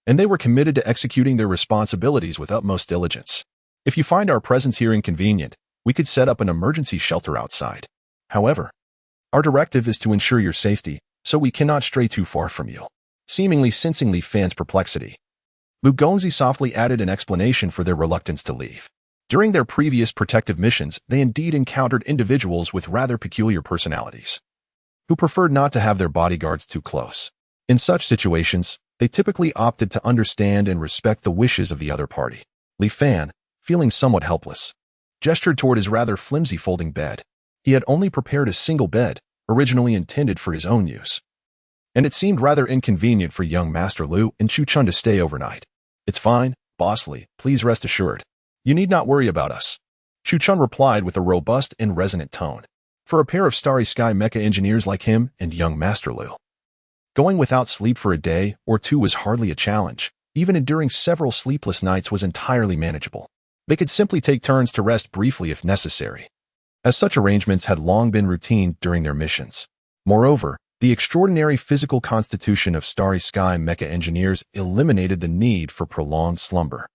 and they were committed to executing their responsibilities with utmost diligence. If you find our presence here inconvenient, we could set up an emergency shelter outside. However, our directive is to ensure your safety, so we cannot stray too far from you. Seemingly sensing Li Fan's perplexity, Lu Gongzi softly added an explanation for their reluctance to leave. During their previous protective missions, they indeed encountered individuals with rather peculiar personalities, who preferred not to have their bodyguards too close. In such situations, they typically opted to understand and respect the wishes of the other party. Li Fan, feeling somewhat helpless, gestured toward his rather flimsy folding bed. He had only prepared a single bed, originally intended for his own use, and it seemed rather inconvenient for young Master Lu and Chu Chun to stay overnight. It's fine, Boss Li, please rest assured. You need not worry about us, Chu Chun replied with a robust and resonant tone. For a pair of starry sky mecha engineers like him and young Master Lu, going without sleep for a day or two was hardly a challenge. Even enduring several sleepless nights was entirely manageable. They could simply take turns to rest briefly if necessary, as such arrangements had long been routine during their missions. Moreover, the extraordinary physical constitution of starry sky mecha engineers eliminated the need for prolonged slumber,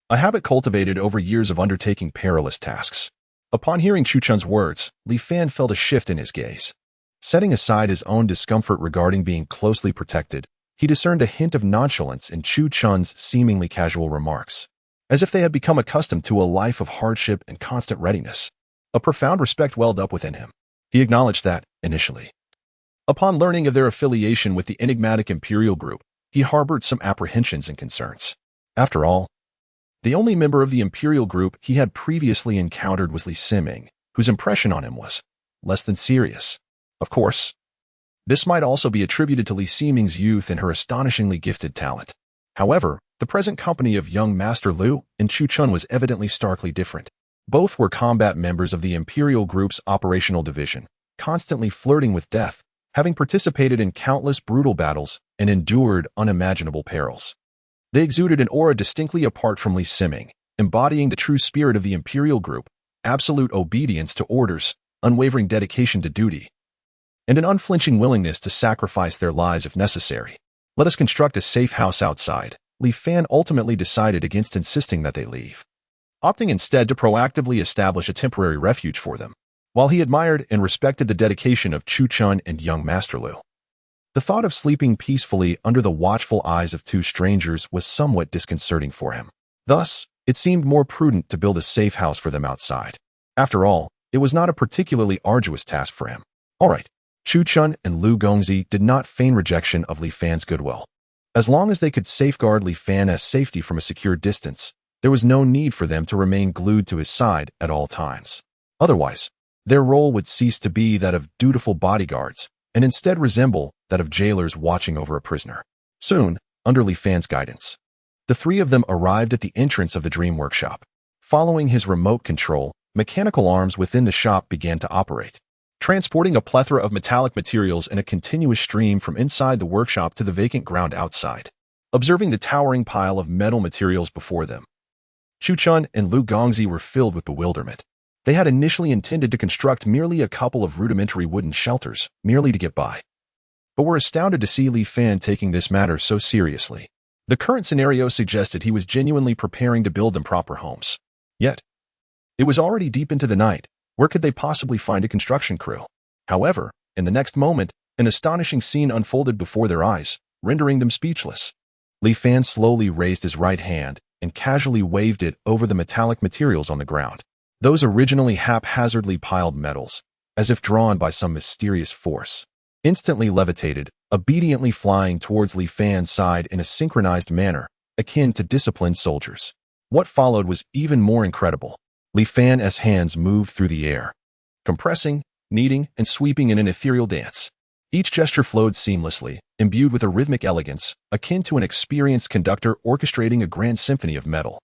a habit cultivated over years of undertaking perilous tasks. Upon hearing Chu Chun's words, Li Fan felt a shift in his gaze. Setting aside his own discomfort regarding being closely protected, he discerned a hint of nonchalance in Chu Chun's seemingly casual remarks, as if they had become accustomed to a life of hardship and constant readiness. A profound respect welled up within him. He acknowledged that, initially, upon learning of their affiliation with the enigmatic Imperial Group, he harbored some apprehensions and concerns. After all, the only member of the Imperial Group he had previously encountered was Li Siming, whose impression on him was less than serious. Of course, this might also be attributed to Li Siming's youth and her astonishingly gifted talent. However, the present company of young Master Lu and Chu Chun was evidently starkly different. Both were combat members of the Imperial Group's operational division, constantly flirting with death, having participated in countless brutal battles and endured unimaginable perils. They exuded an aura distinctly apart from Li Siming, embodying the true spirit of the Imperial Group, absolute obedience to orders, unwavering dedication to duty, and an unflinching willingness to sacrifice their lives if necessary. Let us construct a safe house outside. Li Fan ultimately decided against insisting that they leave, opting instead to proactively establish a temporary refuge for them, while he admired and respected the dedication of Chu Chun and young Master Lu. The thought of sleeping peacefully under the watchful eyes of two strangers was somewhat disconcerting for him. Thus, it seemed more prudent to build a safe house for them outside. After all, it was not a particularly arduous task for him. All right. Chu Chun and Lu Gongzi did not feign rejection of Li Fan's goodwill. As long as they could safeguard Li Fan's safety from a secure distance, there was no need for them to remain glued to his side at all times. Otherwise, their role would cease to be that of dutiful bodyguards and instead resemble that of jailers watching over a prisoner. Soon, under Li Fan's guidance, the three of them arrived at the entrance of the Dream Workshop. Following his remote control, mechanical arms within the shop began to operate, transporting a plethora of metallic materials in a continuous stream from inside the workshop to the vacant ground outside. Observing the towering pile of metal materials before them, Chu Chun and Lu Gongzi were filled with bewilderment. They had initially intended to construct merely a couple of rudimentary wooden shelters, merely to get by, but were astounded to see Li Fan taking this matter so seriously. The current scenario suggested he was genuinely preparing to build them proper homes. Yet, it was already deep into the night. Where could they possibly find a construction crew? However, in the next moment, an astonishing scene unfolded before their eyes, rendering them speechless. Li Fan slowly raised his right hand and casually waved it over the metallic materials on the ground. Those originally haphazardly piled metals, as if drawn by some mysterious force, instantly levitated, obediently flying towards Li Fan's side in a synchronized manner, akin to disciplined soldiers. What followed was even more incredible. Li Fan's hands moved through the air, compressing, kneading, and sweeping in an ethereal dance. Each gesture flowed seamlessly, imbued with a rhythmic elegance, akin to an experienced conductor orchestrating a grand symphony of metal.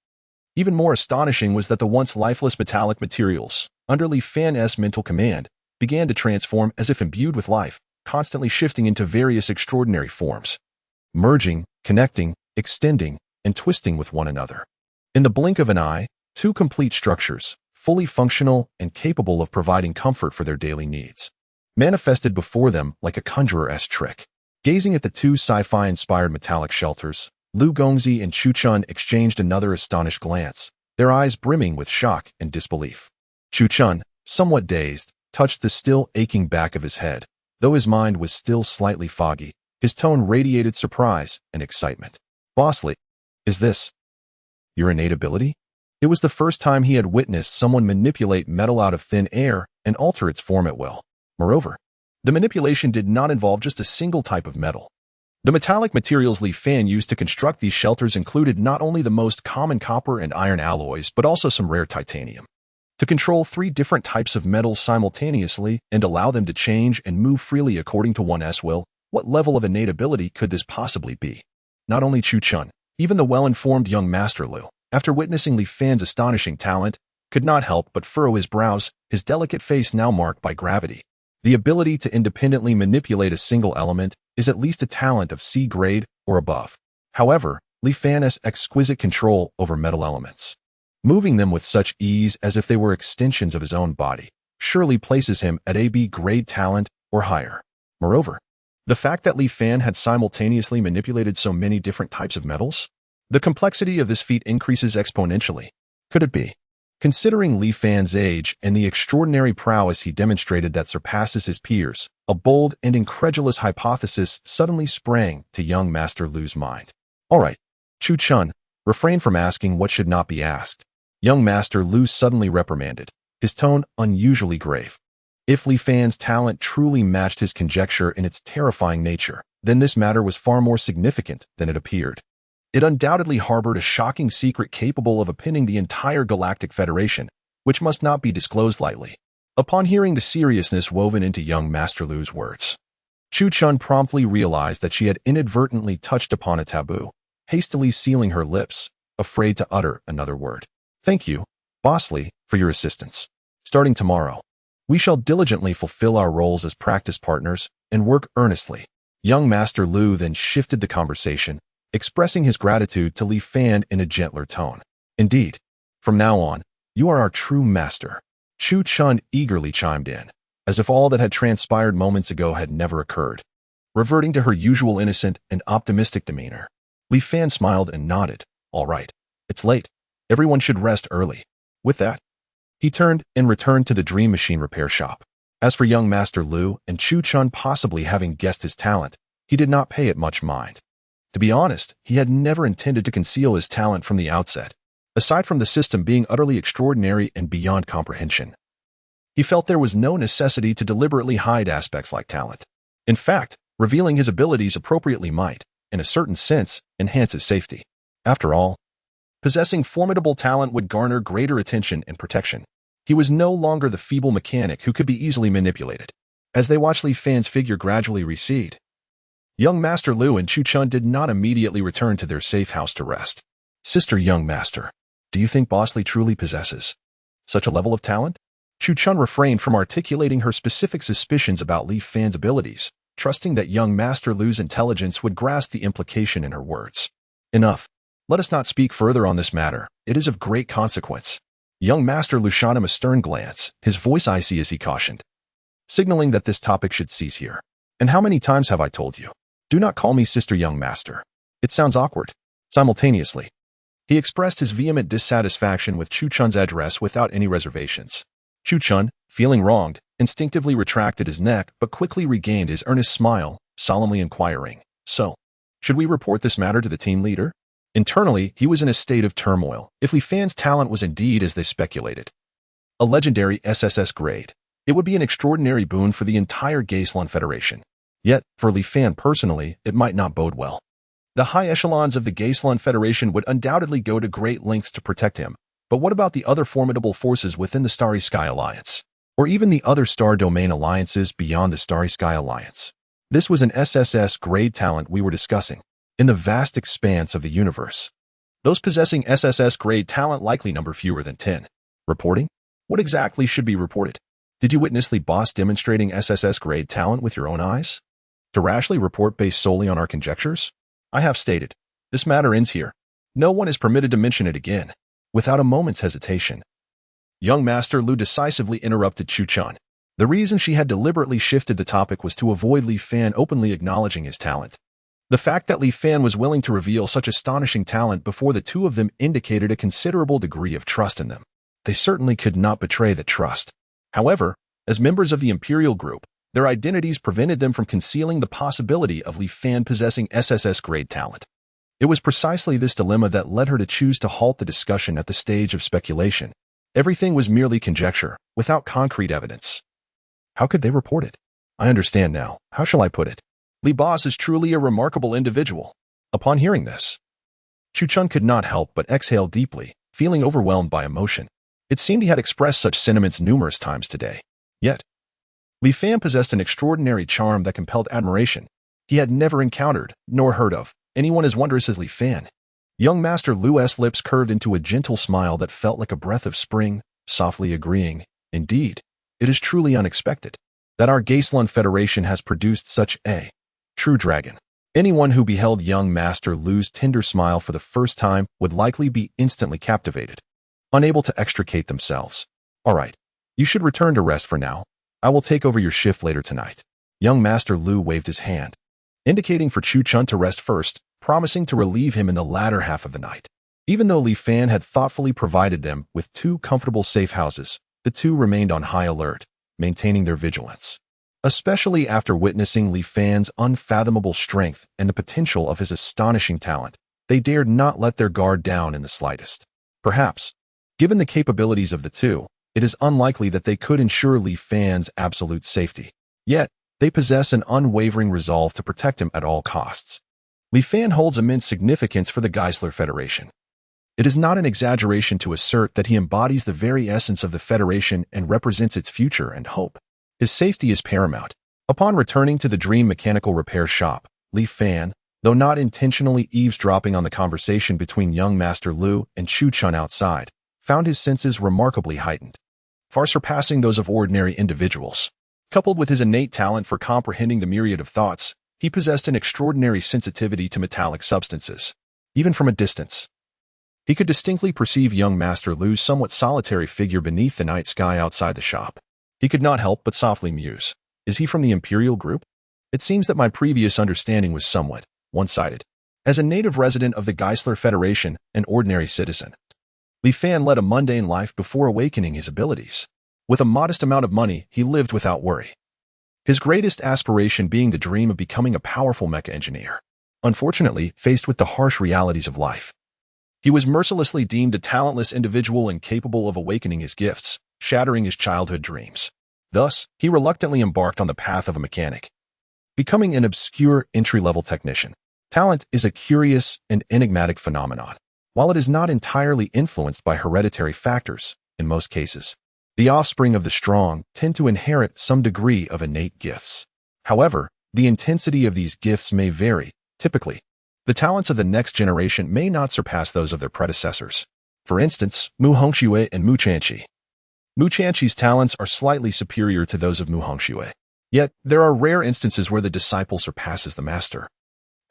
Even more astonishing was that the once lifeless metallic materials, under Li Fan's mental command, began to transform as if imbued with life, constantly shifting into various extraordinary forms, merging, connecting, extending, and twisting with one another. In the blink of an eye, two complete structures, fully functional and capable of providing comfort for their daily needs, manifested before them like a conjurer's trick. Gazing at the two sci-fi-inspired metallic shelters, Lu Gongzi and Chu Chun exchanged another astonished glance, their eyes brimming with shock and disbelief. Chu Chun, somewhat dazed, touched the still aching back of his head. Though his mind was still slightly foggy, his tone radiated surprise and excitement. "Boss Li, is this your innate ability?" It was the first time he had witnessed someone manipulate metal out of thin air and alter its form at will. Moreover, the manipulation did not involve just a single type of metal. The metallic materials Li Fan used to construct these shelters included not only the most common copper and iron alloys, but also some rare titanium. To control three different types of metals simultaneously and allow them to change and move freely according to one's will, what level of innate ability could this possibly be? Not only Chu Chun, even the well-informed young Master Lu, after witnessing Li Fan's astonishing talent, could not help but furrow his brows, his delicate face now marked by gravity. The ability to independently manipulate a single element is at least a talent of C grade or above. However, Li Fan's exquisite control over metal elements, moving them with such ease as if they were extensions of his own body, surely places him at a B grade talent or higher. Moreover, the fact that Li Fan had simultaneously manipulated so many different types of metals, the complexity of this feat increases exponentially. Could it be? Considering Li Fan's age and the extraordinary prowess he demonstrated that surpasses his peers, a bold and incredulous hypothesis suddenly sprang to young Master Lu's mind. "All right, Chu Chun, refrain from asking what should not be asked," young Master Lu suddenly reprimanded, his tone unusually grave. If Li Fan's talent truly matched his conjecture in its terrifying nature, then this matter was far more significant than it appeared. It undoubtedly harbored a shocking secret capable of upending the entire Galactic Federation, which must not be disclosed lightly. Upon hearing the seriousness woven into young Master Lu's words, Chu Chun promptly realized that she had inadvertently touched upon a taboo, hastily sealing her lips, afraid to utter another word. "Thank you, Boss Li, for your assistance. Starting tomorrow, we shall diligently fulfill our roles as practice partners and work earnestly. Young Master Lu then shifted the conversation, expressing his gratitude to Li Fan in a gentler tone. Indeed, from now on, you are our true master. Chu Chun eagerly chimed in, as if all that had transpired moments ago had never occurred. Reverting to her usual innocent and optimistic demeanor, Li Fan smiled and nodded. All right, it's late. Everyone should rest early. With that, he turned and returned to the Dream Machine repair shop. As for young Master Lu and Chu Chun possibly having guessed his talent, he did not pay it much mind. To be honest, he had never intended to conceal his talent from the outset, aside from the system being utterly extraordinary and beyond comprehension. He felt there was no necessity to deliberately hide aspects like talent. In fact, revealing his abilities appropriately might, in a certain sense, enhance his safety. After all, possessing formidable talent would garner greater attention and protection. He was no longer the feeble mechanic who could be easily manipulated. As they watched Li Fan's figure gradually recede, young Master Lu and Chu Chun did not immediately return to their safe house to rest. Sister Young Master, do you think Boss Li truly possesses such a level of talent? Chu Chun refrained from articulating her specific suspicions about Li Fan's abilities, trusting that young Master Lu's intelligence would grasp the implication in her words. Enough. Let us not speak further on this matter. It is of great consequence. Young Master Lu shot him a stern glance, his voice icy as he cautioned, signaling that this topic should cease here. And how many times have I told you? Do not call me Sister Young Master. It sounds awkward. Simultaneously, he expressed his vehement dissatisfaction with Chu Chun's address without any reservations. Chu Chun, feeling wronged, instinctively retracted his neck but quickly regained his earnest smile, solemnly inquiring, So, should we report this matter to the team leader? Internally, he was in a state of turmoil. If Li Fan's talent was indeed as they speculated, a legendary SSS grade, it would be an extraordinary boon for the entire Wasteland Federation. Yet, for Li Fan personally, it might not bode well. The high echelons of the Wasteland Federation would undoubtedly go to great lengths to protect him, but what about the other formidable forces within the Starry Sky Alliance? Or even the other Star Domain alliances beyond the Starry Sky Alliance? This was an SSS grade talent we were discussing. In the vast expanse of the universe, those possessing SSS grade talent likely number fewer than 10. Reporting? What exactly should be reported? Did you witness the boss demonstrating SSS grade talent with your own eyes? To rashly report based solely on our conjectures? I have stated. This matter ends here. No one is permitted to mention it again. Without a moment's hesitation, young Master Lu decisively interrupted Chu Chun. The reason she had deliberately shifted the topic was to avoid Li Fan openly acknowledging his talent. The fact that Li Fan was willing to reveal such astonishing talent before the two of them indicated a considerable degree of trust in them. They certainly could not betray that trust. However, as members of the Imperial Group, their identities prevented them from concealing the possibility of Li Fan possessing SSS-grade talent. It was precisely this dilemma that led her to choose to halt the discussion at the stage of speculation. Everything was merely conjecture, without concrete evidence. How could they report it? I understand now. How shall I put it? Li Boss is truly a remarkable individual. Upon hearing this, Chu Chun could not help but exhale deeply, feeling overwhelmed by emotion. It seemed he had expressed such sentiments numerous times today. Yet, Li Fan possessed an extraordinary charm that compelled admiration. He had never encountered, nor heard of, anyone as wondrous as Li Fan. Young Master Lu's lips curved into a gentle smile that felt like a breath of spring, softly agreeing, Indeed, it is truly unexpected that our Wasteland Federation has produced such a true dragon. Anyone who beheld young Master Lu's tender smile for the first time would likely be instantly captivated, unable to extricate themselves. All right, you should return to rest for now. I will take over your shift later tonight. Young Master Lu waved his hand, indicating for Chu Chun to rest first, promising to relieve him in the latter half of the night. Even though Li Fan had thoughtfully provided them with 2 comfortable safe houses, the two remained on high alert, maintaining their vigilance. Especially after witnessing Li Fan's unfathomable strength and the potential of his astonishing talent, they dared not let their guard down in the slightest. Perhaps, given the capabilities of the two, it is unlikely that they could ensure Li Fan's absolute safety. Yet, they possess an unwavering resolve to protect him at all costs. Li Fan holds immense significance for the Geisler Federation. It is not an exaggeration to assert that he embodies the very essence of the Federation and represents its future and hope. His safety is paramount. Upon returning to the Dream Mechanical Repair Shop, Li Fan, though not intentionally eavesdropping on the conversation between young Master Lu and Chu Chun outside, found his senses remarkably heightened, far surpassing those of ordinary individuals. Coupled with his innate talent for comprehending the myriad of thoughts, he possessed an extraordinary sensitivity to metallic substances, even from a distance. He could distinctly perceive young Master Lu's somewhat solitary figure beneath the night sky outside the shop. He could not help but softly muse. Is he from the Imperial group? It seems that my previous understanding was somewhat one-sided. As a native resident of the Geisler Federation, an ordinary citizen, Li Fan led a mundane life before awakening his abilities. With a modest amount of money, he lived without worry. His greatest aspiration being to dream of becoming a powerful mecha engineer. Unfortunately, faced with the harsh realities of life, he was mercilessly deemed a talentless individual incapable of awakening his gifts, shattering his childhood dreams. Thus, he reluctantly embarked on the path of a mechanic, becoming an obscure entry-level technician. Talent is a curious and enigmatic phenomenon. While it is not entirely influenced by hereditary factors, in most cases, the offspring of the strong tend to inherit some degree of innate gifts. However, the intensity of these gifts may vary. Typically, the talents of the next generation may not surpass those of their predecessors. For instance, Mu Hongxue and Mu Chanqi. Mu Chanqi's talents are slightly superior to those of Mu Hongxue. Yet, there are rare instances where the disciple surpasses the master,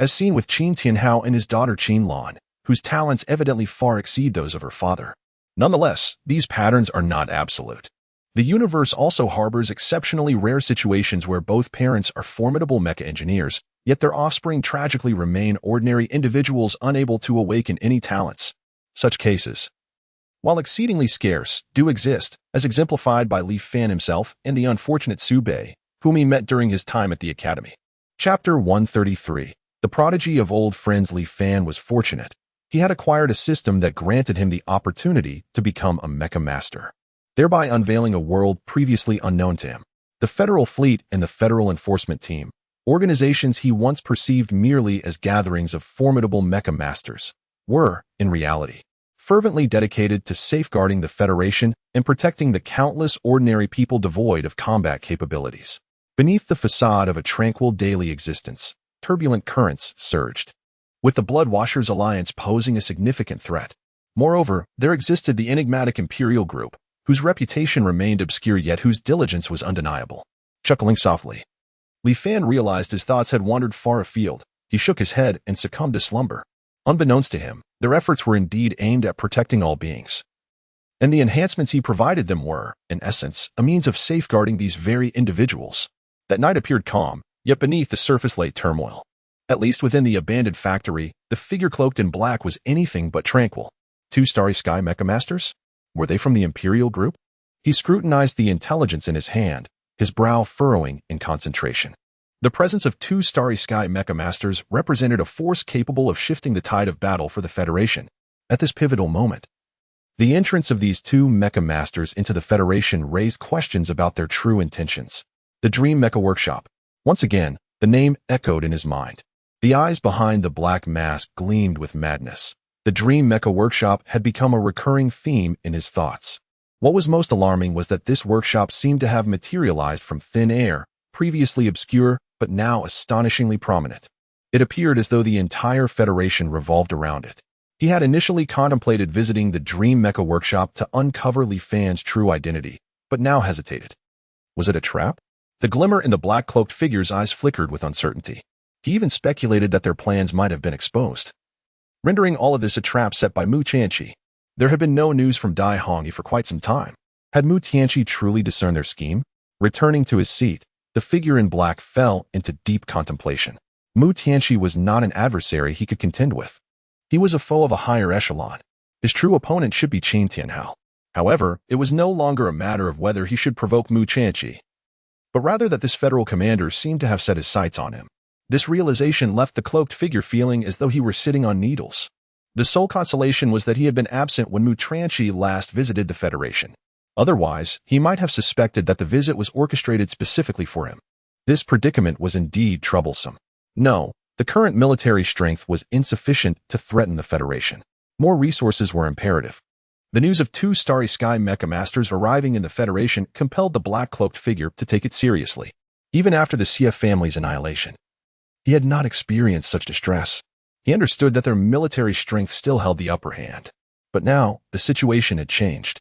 as seen with Qin Tianhao and his daughter Qin Lan, whose talents evidently far exceed those of her father. Nonetheless, these patterns are not absolute. The universe also harbors exceptionally rare situations where both parents are formidable mecha engineers, yet their offspring tragically remain ordinary individuals unable to awaken any talents. Such cases, while exceedingly scarce, do exist, as exemplified by Li Fan himself and the unfortunate Su Bei, whom he met during his time at the academy. Chapter 133. The prodigy of old friends. Li Fan was fortunate. He had acquired a system that granted him the opportunity to become a mecha master, thereby unveiling a world previously unknown to him. The Federal Fleet and the Federal Enforcement Team, organizations he once perceived merely as gatherings of formidable mecha masters, were, in reality, fervently dedicated to safeguarding the Federation and protecting the countless ordinary people devoid of combat capabilities. Beneath the facade of a tranquil daily existence, turbulent currents surged, with the Bloodwashers Alliance posing a significant threat. Moreover, there existed the enigmatic Imperial Group, whose reputation remained obscure yet whose diligence was undeniable. Chuckling softly, Li Fan realized his thoughts had wandered far afield. He shook his head and succumbed to slumber. Unbeknownst to him, their efforts were indeed aimed at protecting all beings, and the enhancements he provided them were, in essence, a means of safeguarding these very individuals. That night appeared calm, yet beneath the surface lay turmoil. At least within the abandoned factory, the figure cloaked in black was anything but tranquil. 2 Starry Sky Mecha Masters? Were they from the Imperial group? He scrutinized the intelligence in his hand, his brow furrowing in concentration. The presence of 2 Starry Sky Mecha Masters represented a force capable of shifting the tide of battle for the Federation. At this pivotal moment, the entrance of these 2 Mecha Masters into the Federation raised questions about their true intentions. The Dream Mecha Workshop. Once again, the name echoed in his mind. The eyes behind the black mask gleamed with madness. The Dream Mecha Workshop had become a recurring theme in his thoughts. What was most alarming was that this workshop seemed to have materialized from thin air, previously obscure, but now astonishingly prominent. It appeared as though the entire Federation revolved around it. He had initially contemplated visiting the Dream Mecha Workshop to uncover Li Fan's true identity, but now hesitated. Was it a trap? The glimmer in the black-cloaked figure's eyes flickered with uncertainty. He even speculated that their plans might have been exposed, rendering all of this a trap set by Mu Chanqi. There had been no news from Dai Hongyi for quite some time. Had Mu Tianqi truly discerned their scheme? Returning to his seat, the figure in black fell into deep contemplation. Mu Tianqi was not an adversary he could contend with. He was a foe of a higher echelon. His true opponent should be Qin Tianhao. However, it was no longer a matter of whether he should provoke Mu Chanqi, but rather that this federal commander seemed to have set his sights on him. This realization left the cloaked figure feeling as though he were sitting on needles. The sole consolation was that he had been absent when Mu Tianqi last visited the Federation. Otherwise, he might have suspected that the visit was orchestrated specifically for him. This predicament was indeed troublesome. No, the current military strength was insufficient to threaten the Federation. More resources were imperative. The news of 2 Starry Sky Mecha Masters arriving in the Federation compelled the black-cloaked figure to take it seriously. Even after the CF family's annihilation, he had not experienced such distress. He understood that their military strength still held the upper hand. But now, the situation had changed.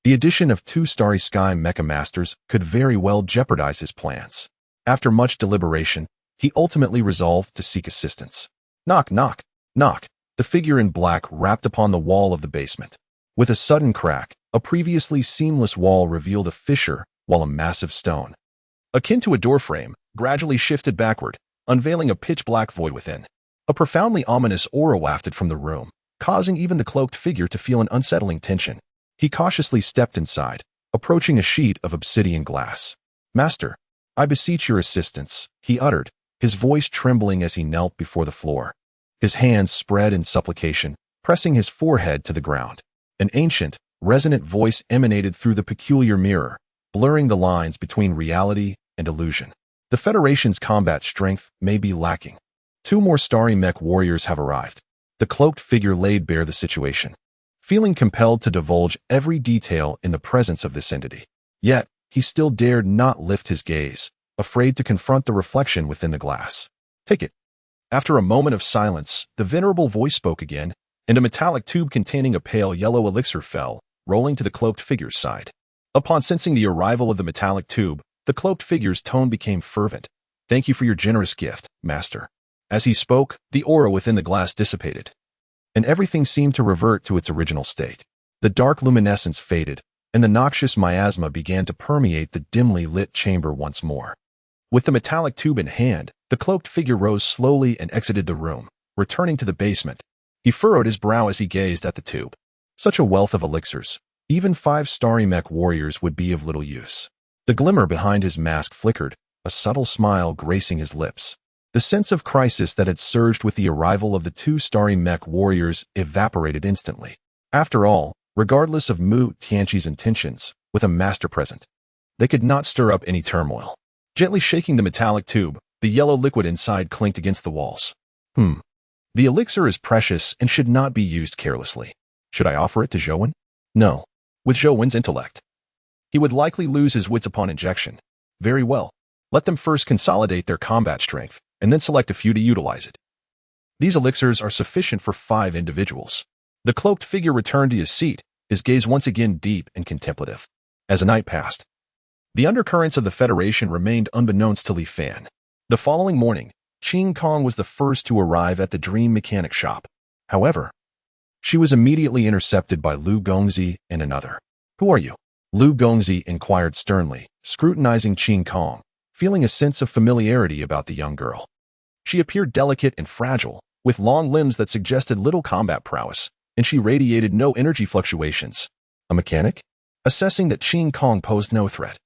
The addition of 2 Starry Sky Mecha Masters could very well jeopardize his plans. After much deliberation, he ultimately resolved to seek assistance. Knock, knock, knock. The figure in black rapped upon the wall of the basement. With a sudden crack, a previously seamless wall revealed a fissure, while a massive stone, akin to a doorframe, gradually shifted backward, unveiling a pitch-black void within. A profoundly ominous aura wafted from the room, causing even the cloaked figure to feel an unsettling tension. He cautiously stepped inside, approaching a sheet of obsidian glass. "Master, I beseech your assistance," he uttered, his voice trembling as he knelt before the floor. His hands spread in supplication, pressing his forehead to the ground. An ancient, resonant voice emanated through the peculiar mirror, blurring the lines between reality and illusion. "The Federation's combat strength may be lacking. 2 more starry mech warriors have arrived." The cloaked figure laid bare the situation, feeling compelled to divulge every detail in the presence of this entity. Yet, he still dared not lift his gaze, afraid to confront the reflection within the glass. "Take it." After a moment of silence, the venerable voice spoke again, and a metallic tube containing a pale yellow elixir fell, rolling to the cloaked figure's side. Upon sensing the arrival of the metallic tube, the cloaked figure's tone became fervent. "Thank you for your generous gift, Master." As he spoke, the aura within the glass dissipated, and everything seemed to revert to its original state. The dark luminescence faded, and the noxious miasma began to permeate the dimly lit chamber once more. With the metallic tube in hand, the cloaked figure rose slowly and exited the room, returning to the basement. He furrowed his brow as he gazed at the tube. Such a wealth of elixirs. Even 5 starry mech warriors would be of little use. The glimmer behind his mask flickered, a subtle smile gracing his lips. The sense of crisis that had surged with the arrival of the 2 starry mech warriors evaporated instantly. After all, regardless of Mu Tianqi's intentions, with a master present, they could not stir up any turmoil. Gently shaking the metallic tube, the yellow liquid inside clinked against the walls. The elixir is precious and should not be used carelessly. Should I offer it to Zhouwen? No. With Zhouwen's intellect, he would likely lose his wits upon injection. Very well. Let them first consolidate their combat strength, and then select a few to utilize it. These elixirs are sufficient for 5 individuals. The cloaked figure returned to his seat, his gaze once again deep and contemplative. As a night passed, the undercurrents of the Federation remained unbeknownst to Li Fan. The following morning, Qing Kong was the first to arrive at the Dream Mechanic shop. However, she was immediately intercepted by Lu Gongzi and another. "Who are you?" Lu Gongzi inquired sternly, scrutinizing Qing Kong, feeling a sense of familiarity about the young girl. She appeared delicate and fragile, with long limbs that suggested little combat prowess, and she radiated no energy fluctuations. A mechanic? Assessing that Qing Kong posed no threat,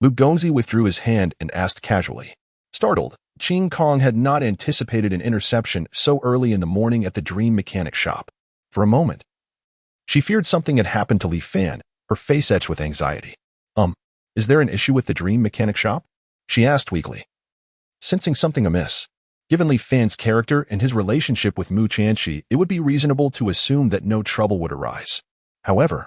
Lu Gongzi withdrew his hand and asked casually. Startled, Qing Kong had not anticipated an interception so early in the morning at the Dream Mechanic shop. For a moment, she feared something had happened to Li Fan, her face etched with anxiety. Is there an issue with the Dream Mechanic shop?" she asked weakly, sensing something amiss. Given Li Fan's character and his relationship with Mu Tianqi, it would be reasonable to assume that no trouble would arise. However,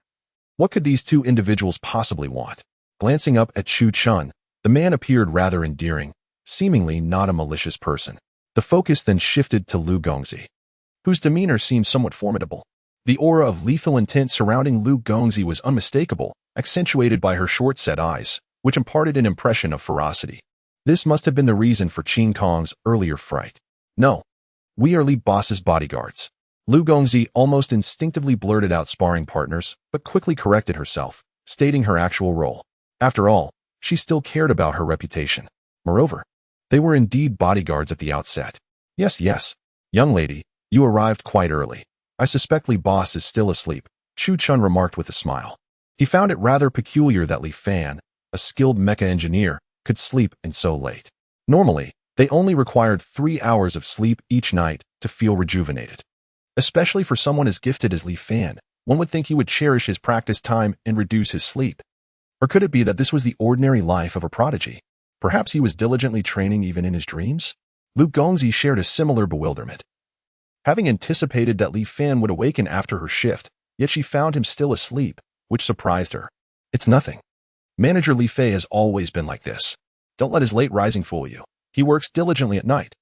what could these 2 individuals possibly want? Glancing up at Chu Chun, the man appeared rather endearing, seemingly not a malicious person. The focus then shifted to Lu Gongzi, whose demeanor seemed somewhat formidable. The aura of lethal intent surrounding Lu Gongzi was unmistakable, accentuated by her short-set eyes, which imparted an impression of ferocity. This must have been the reason for Qing Kong's earlier fright. "No, we are Li Boss's bodyguards." Lu Gongzi almost instinctively blurted out sparring partners, but quickly corrected herself, stating her actual role. After all, she still cared about her reputation. Moreover, they were indeed bodyguards at the outset. Yes, young lady, you arrived quite early. I suspect Li Boss is still asleep," Chu Chun remarked with a smile. He found it rather peculiar that Li Fan, a skilled mecha engineer, could sleep in so late. Normally, they only required 3 hours of sleep each night to feel rejuvenated. Especially for someone as gifted as Li Fan, one would think he would cherish his practice time and reduce his sleep. Or could it be that this was the ordinary life of a prodigy? Perhaps he was diligently training even in his dreams? Lu Gongzi shared a similar bewilderment, having anticipated that Li Fan would awaken after her shift, yet she found him still asleep, which surprised her. "It's nothing. Manager Li Fei has always been like this. Don't let his late rising fool you. He works diligently at night."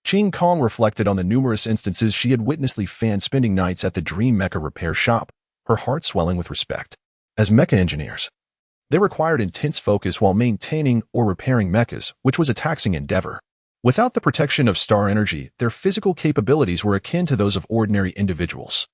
Qing Kong reflected on the numerous instances she had witnessed Li Fan spending nights at the Dream Mecha repair shop, her heart swelling with respect. as mecha engineers. They required intense focus while maintaining or repairing mechas, which was a taxing endeavor. Without the protection of star energy, their physical capabilities were akin to those of ordinary individuals.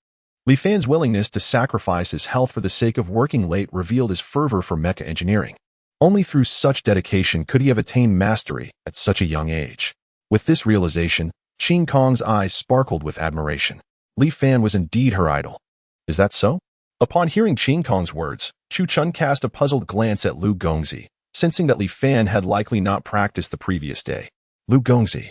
Li Fan's willingness to sacrifice his health for the sake of working late revealed his fervor for mecha engineering. Only through such dedication could he have attained mastery at such a young age. With this realization, Qin Kong's eyes sparkled with admiration. Li Fan was indeed her idol. Is that so? Upon hearing Qin Kong's words, Chu Chun cast a puzzled glance at Lu Gongzi, sensing that Li Fan had likely not practiced the previous day. Lu Gongzi,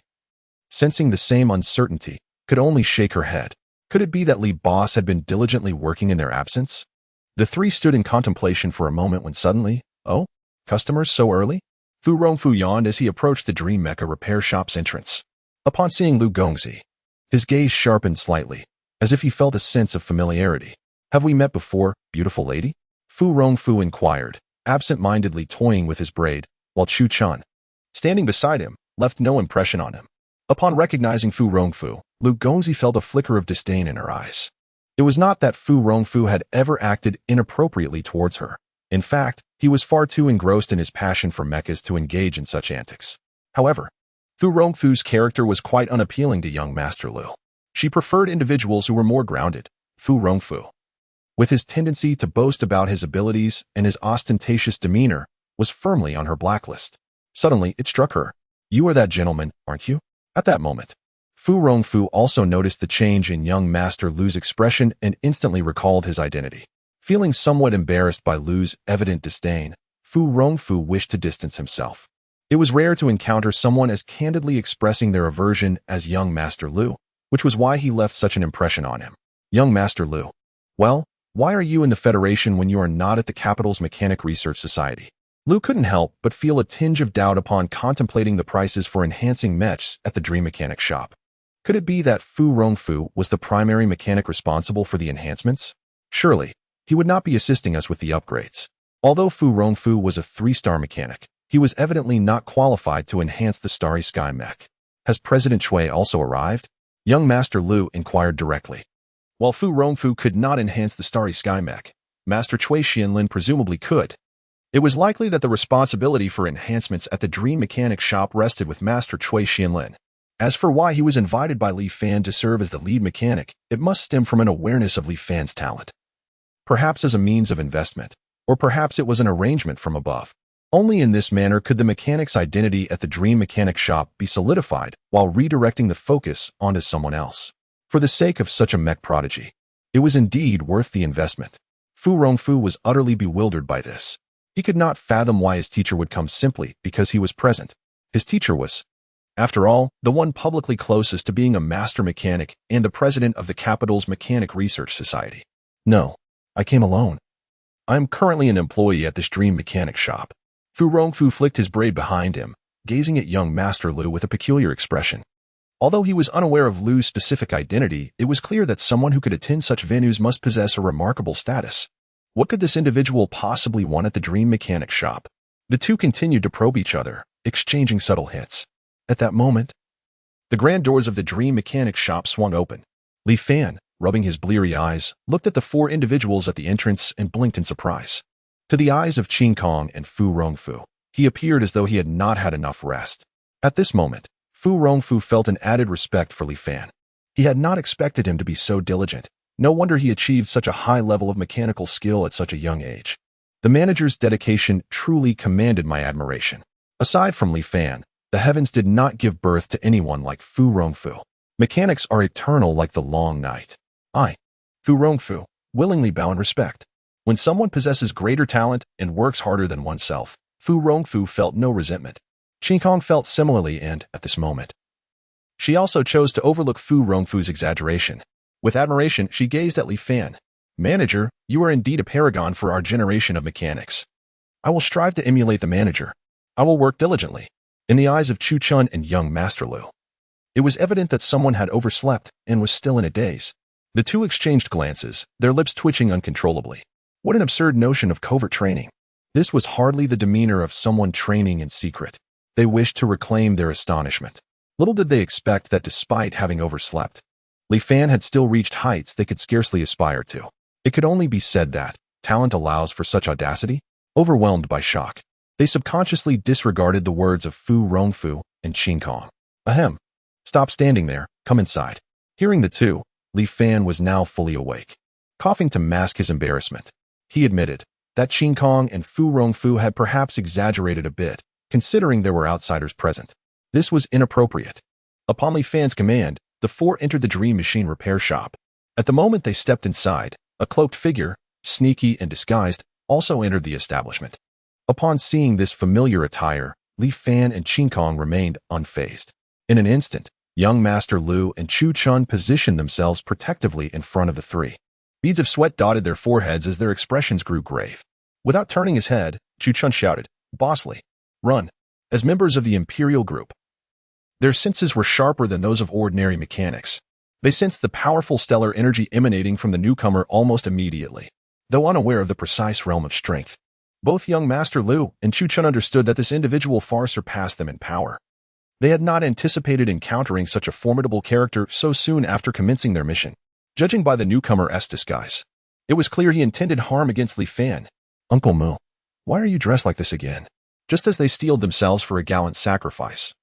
sensing the same uncertainty, could only shake her head. Could it be that Li Boss had been diligently working in their absence? The three stood in contemplation for a moment when suddenly, oh, customers so early? Fu Rongfu yawned as he approached the Dream Mecha repair shop's entrance. Upon seeing Lu Gongzi, his gaze sharpened slightly, as if he felt a sense of familiarity. Have we met before, beautiful lady? Fu Rongfu inquired, absent-mindedly toying with his braid, while Chu Chun, standing beside him, left no impression on him. Upon recognizing Fu Rongfu, Lu Gongzi felt a flicker of disdain in her eyes. It was not that Fu Rongfu had ever acted inappropriately towards her. In fact, he was far too engrossed in his passion for mechas to engage in such antics. However, Fu Rongfu's character was quite unappealing to young Master Lu. She preferred individuals who were more grounded. Fu Rongfu, with his tendency to boast about his abilities and his ostentatious demeanor, was firmly on her blacklist. Suddenly, it struck her. You are that gentleman, aren't you? At that moment, Fu Rongfu also noticed the change in young Master Lu's expression and instantly recalled his identity. Feeling somewhat embarrassed by Lu's evident disdain, Fu Rongfu wished to distance himself. It was rare to encounter someone as candidly expressing their aversion as young Master Lu, which was why he left such an impression on him. Young Master Lu. Well, why are you in the Federation when you are not at the capital's Mechanic Research Society? Lu couldn't help but feel a tinge of doubt upon contemplating the prices for enhancing mechs at the Dream Mechanic shop. Could it be that Fu Rongfu was the primary mechanic responsible for the enhancements? Surely, he would not be assisting us with the upgrades. Although Fu Rongfu was a 3-star mechanic, he was evidently not qualified to enhance the Starry Sky mech. Has President Chui also arrived? Young Master Lu inquired directly. While Fu Rongfu could not enhance the Starry Sky mech, Master Chui Xianlin presumably could. It was likely that the responsibility for enhancements at the Dream Mechanic shop rested with Master Chui Xianlin. As for why he was invited by Li Fan to serve as the lead mechanic, it must stem from an awareness of Li Fan's talent. Perhaps as a means of investment, or perhaps it was an arrangement from above. Only in this manner could the mechanic's identity at the Dream Mechanic shop be solidified while redirecting the focus onto someone else. For the sake of such a mech prodigy, it was indeed worth the investment. Fu Rongfu was utterly bewildered by this. He could not fathom why his teacher would come simply because he was present. His teacher was, after all, the one publicly closest to being a master mechanic and the president of the capital's Mechanic Research Society. No, I came alone. I am currently an employee at this Dream Mechanic shop. Fu Rongfu flicked his braid behind him, gazing at young Master Lu with a peculiar expression. Although he was unaware of Lu's specific identity, it was clear that someone who could attend such venues must possess a remarkable status. What could this individual possibly want at the Dream Mechanic shop? The two continued to probe each other, exchanging subtle hints. At that moment, the grand doors of the Dream Mechanic shop swung open. Li Fan, rubbing his bleary eyes, looked at the 4 individuals at the entrance and blinked in surprise. To the eyes of Qin Kong and Fu Rongfu, he appeared as though he had not had enough rest. At this moment, Fu Rongfu felt an added respect for Li Fan. He had not expected him to be so diligent. No wonder he achieved such a high level of mechanical skill at such a young age. The manager's dedication truly commanded my admiration. Aside from Li Fan, the heavens did not give birth to anyone like Fu Rongfu. Mechanics are eternal like the long night. I, Fu Rongfu, willingly bow in respect. When someone possesses greater talent and works harder than oneself, Fu Rongfu felt no resentment. Qin Kong felt similarly and, at this moment, she also chose to overlook Fu Rongfu's exaggeration. With admiration, she gazed at Li Fan. Manager, you are indeed a paragon for our generation of mechanics. I will strive to emulate the manager. I will work diligently. In the eyes of Chu Chun and young Master Lu, it was evident that someone had overslept and was still in a daze. The two exchanged glances, their lips twitching uncontrollably. What an absurd notion of covert training. This was hardly the demeanor of someone training in secret. They wished to reclaim their astonishment. Little did they expect that despite having overslept, Li Fan had still reached heights they could scarcely aspire to. It could only be said that, talent allows for such audacity? Overwhelmed by shock, they subconsciously disregarded the words of Fu Rongfu and Qin Kong. Ahem. Stop standing there. Come inside. Hearing the two, Li Fan was now fully awake. Coughing to mask his embarrassment, he admitted that Qin Kong and Fu Rongfu had perhaps exaggerated a bit, considering there were outsiders present. This was inappropriate. Upon Li Fan's command, the four entered the Dream Machine repair shop. At the moment they stepped inside, a cloaked figure, sneaky and disguised, also entered the establishment. Upon seeing this familiar attire, Li Fan and Qin Kong remained unfazed. In an instant, young Master Lu and Chu Chun positioned themselves protectively in front of the three. Beads of sweat dotted their foreheads as their expressions grew grave. Without turning his head, Chu Chun shouted, "Bossly, run!" As members of the Imperial Group, their senses were sharper than those of ordinary mechanics. They sensed the powerful stellar energy emanating from the newcomer almost immediately. Though unaware of the precise realm of strength, both young Master Lu and Chu Chun understood that this individual far surpassed them in power. They had not anticipated encountering such a formidable character so soon after commencing their mission. Judging by the newcomer's disguise, it was clear he intended harm against Li Fan. "Uncle Mu, why are you dressed like this again?" Just as they steeled themselves for a gallant sacrifice.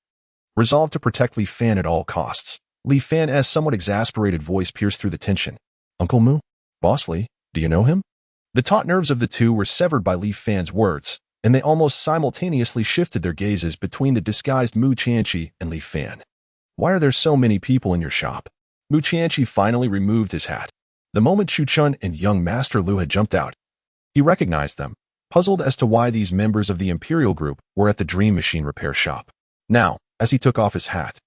Resolved to protect Li Fan at all costs, Li Fan's somewhat exasperated voice pierced through the tension. "Uncle Mu? Boss Li, do you know him?" The taut nerves of the two were severed by Li Fan's words, and they almost simultaneously shifted their gazes between the disguised Mu Qianqi and Li Fan. "Why are there so many people in your shop?" Mu Qianqi finally removed his hat. The moment Chu Chun and young Master Lu had jumped out, he recognized them, puzzled as to why these members of the Imperial Group were at the Dream Machine repair shop. Now, as he took off his hat,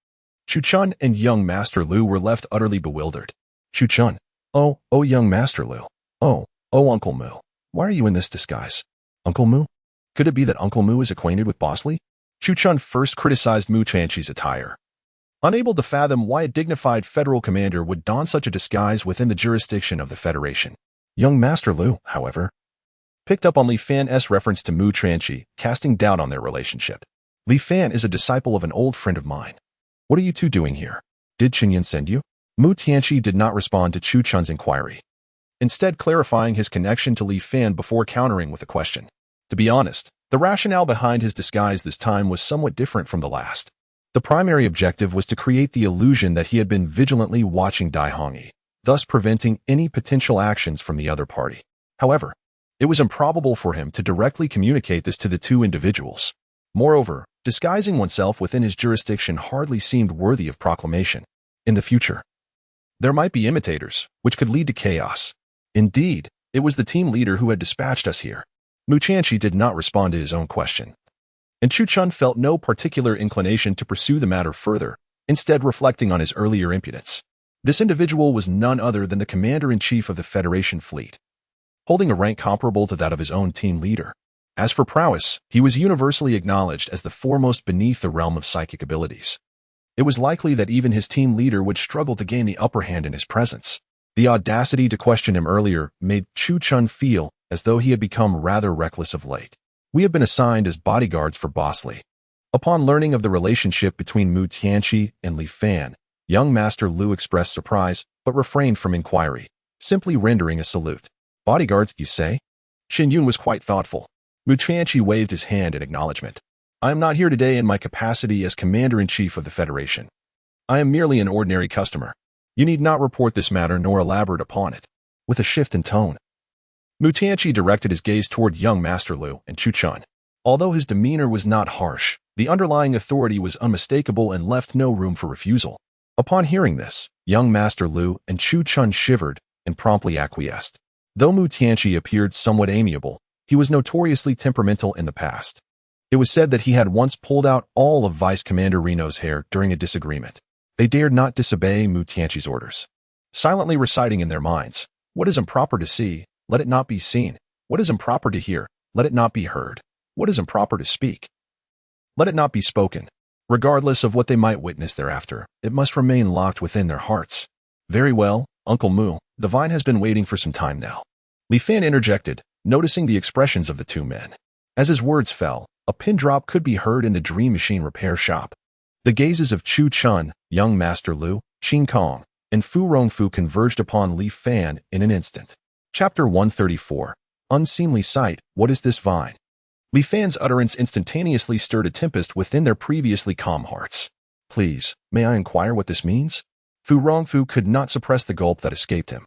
Chu Chun and young Master Lu were left utterly bewildered. Chu Chun, oh, young Master Lu. Oh, Uncle Mu. Why are you in this disguise? Uncle Mu? Could it be that Uncle Mu is acquainted with Boss Li? Chu Chun first criticized Mu Qianqi's attire. Unable to fathom why a dignified federal commander would don such a disguise within the jurisdiction of the Federation. Young Master Lu, however, picked up on Li Fan's reference to Mu Qianqi, casting doubt on their relationship. Li Fan is a disciple of an old friend of mine. What are you two doing here? Did Qinyan send you? Mu Qianqi did not respond to Chu Chun's inquiry, instead clarifying his connection to Li Fan before countering with a question. To be honest, the rationale behind his disguise this time was somewhat different from the last. The primary objective was to create the illusion that he had been vigilantly watching Dai Hongyi, thus preventing any potential actions from the other party. However, it was improbable for him to directly communicate this to the two individuals. Moreover, disguising oneself within his jurisdiction hardly seemed worthy of proclamation. In the future, there might be imitators, which could lead to chaos. Indeed, it was the team leader who had dispatched us here. Mu Qianqi did not respond to his own question, and Chu Chun felt no particular inclination to pursue the matter further, instead reflecting on his earlier impudence. This individual was none other than the commander-in-chief of the Federation fleet, holding a rank comparable to that of his own team leader. As for prowess, he was universally acknowledged as the foremost beneath the realm of psychic abilities. It was likely that even his team leader would struggle to gain the upper hand in his presence. The audacity to question him earlier made Chu Chun feel as though he had become rather reckless of late. "We have been assigned as bodyguards for Boss Li." Upon learning of the relationship between Mu Qianqi and Li Fan, young Master Lu expressed surprise, but refrained from inquiry, simply rendering a salute. "Bodyguards, you say?" Shin Yun was quite thoughtful. Mu Qianqi waved his hand in acknowledgement. "I am not here today in my capacity as Commander-in-Chief of the Federation. I am merely an ordinary customer. You need not report this matter nor elaborate upon it." With a shift in tone, Mu Qianqi directed his gaze toward young Master Lu and Chu Chun. Although his demeanor was not harsh, the underlying authority was unmistakable and left no room for refusal. Upon hearing this, young Master Lu and Chu Chun shivered and promptly acquiesced. Though Mu Qianqi appeared somewhat amiable, he was notoriously temperamental in the past. It was said that he had once pulled out all of Vice Commander Reno's hair during a disagreement. They dared not disobey Mu Qianqi's orders, silently reciting in their minds, "What is improper to see, let it not be seen. What is improper to hear, let it not be heard. What is improper to speak, let it not be spoken." Regardless of what they might witness thereafter, it must remain locked within their hearts. "Very well, Uncle Mu, the vine has been waiting for some time now." Li Fan interjected, noticing the expressions of the two men. As his words fell, a pin drop could be heard in the Dream Machine repair shop. The gazes of Chu Chun, young Master Lu, Qin Kong, and Fu Rongfu converged upon Li Fan in an instant. Chapter 134. Unseemly sight, what is this vine? Li Fan's utterance instantaneously stirred a tempest within their previously calm hearts. Please, may I inquire what this means? Fu Rongfu could not suppress the gulp that escaped him.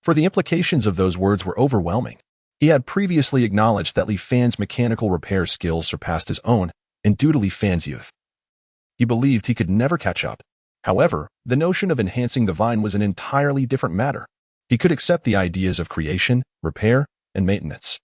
For the implications of those words were overwhelming. He had previously acknowledged that Li Fan's mechanical repair skills surpassed his own, and due to Li Fan's youth, he believed he could never catch up. However, the notion of enhancing the vine was an entirely different matter. He could accept the ideas of creation, repair, and maintenance.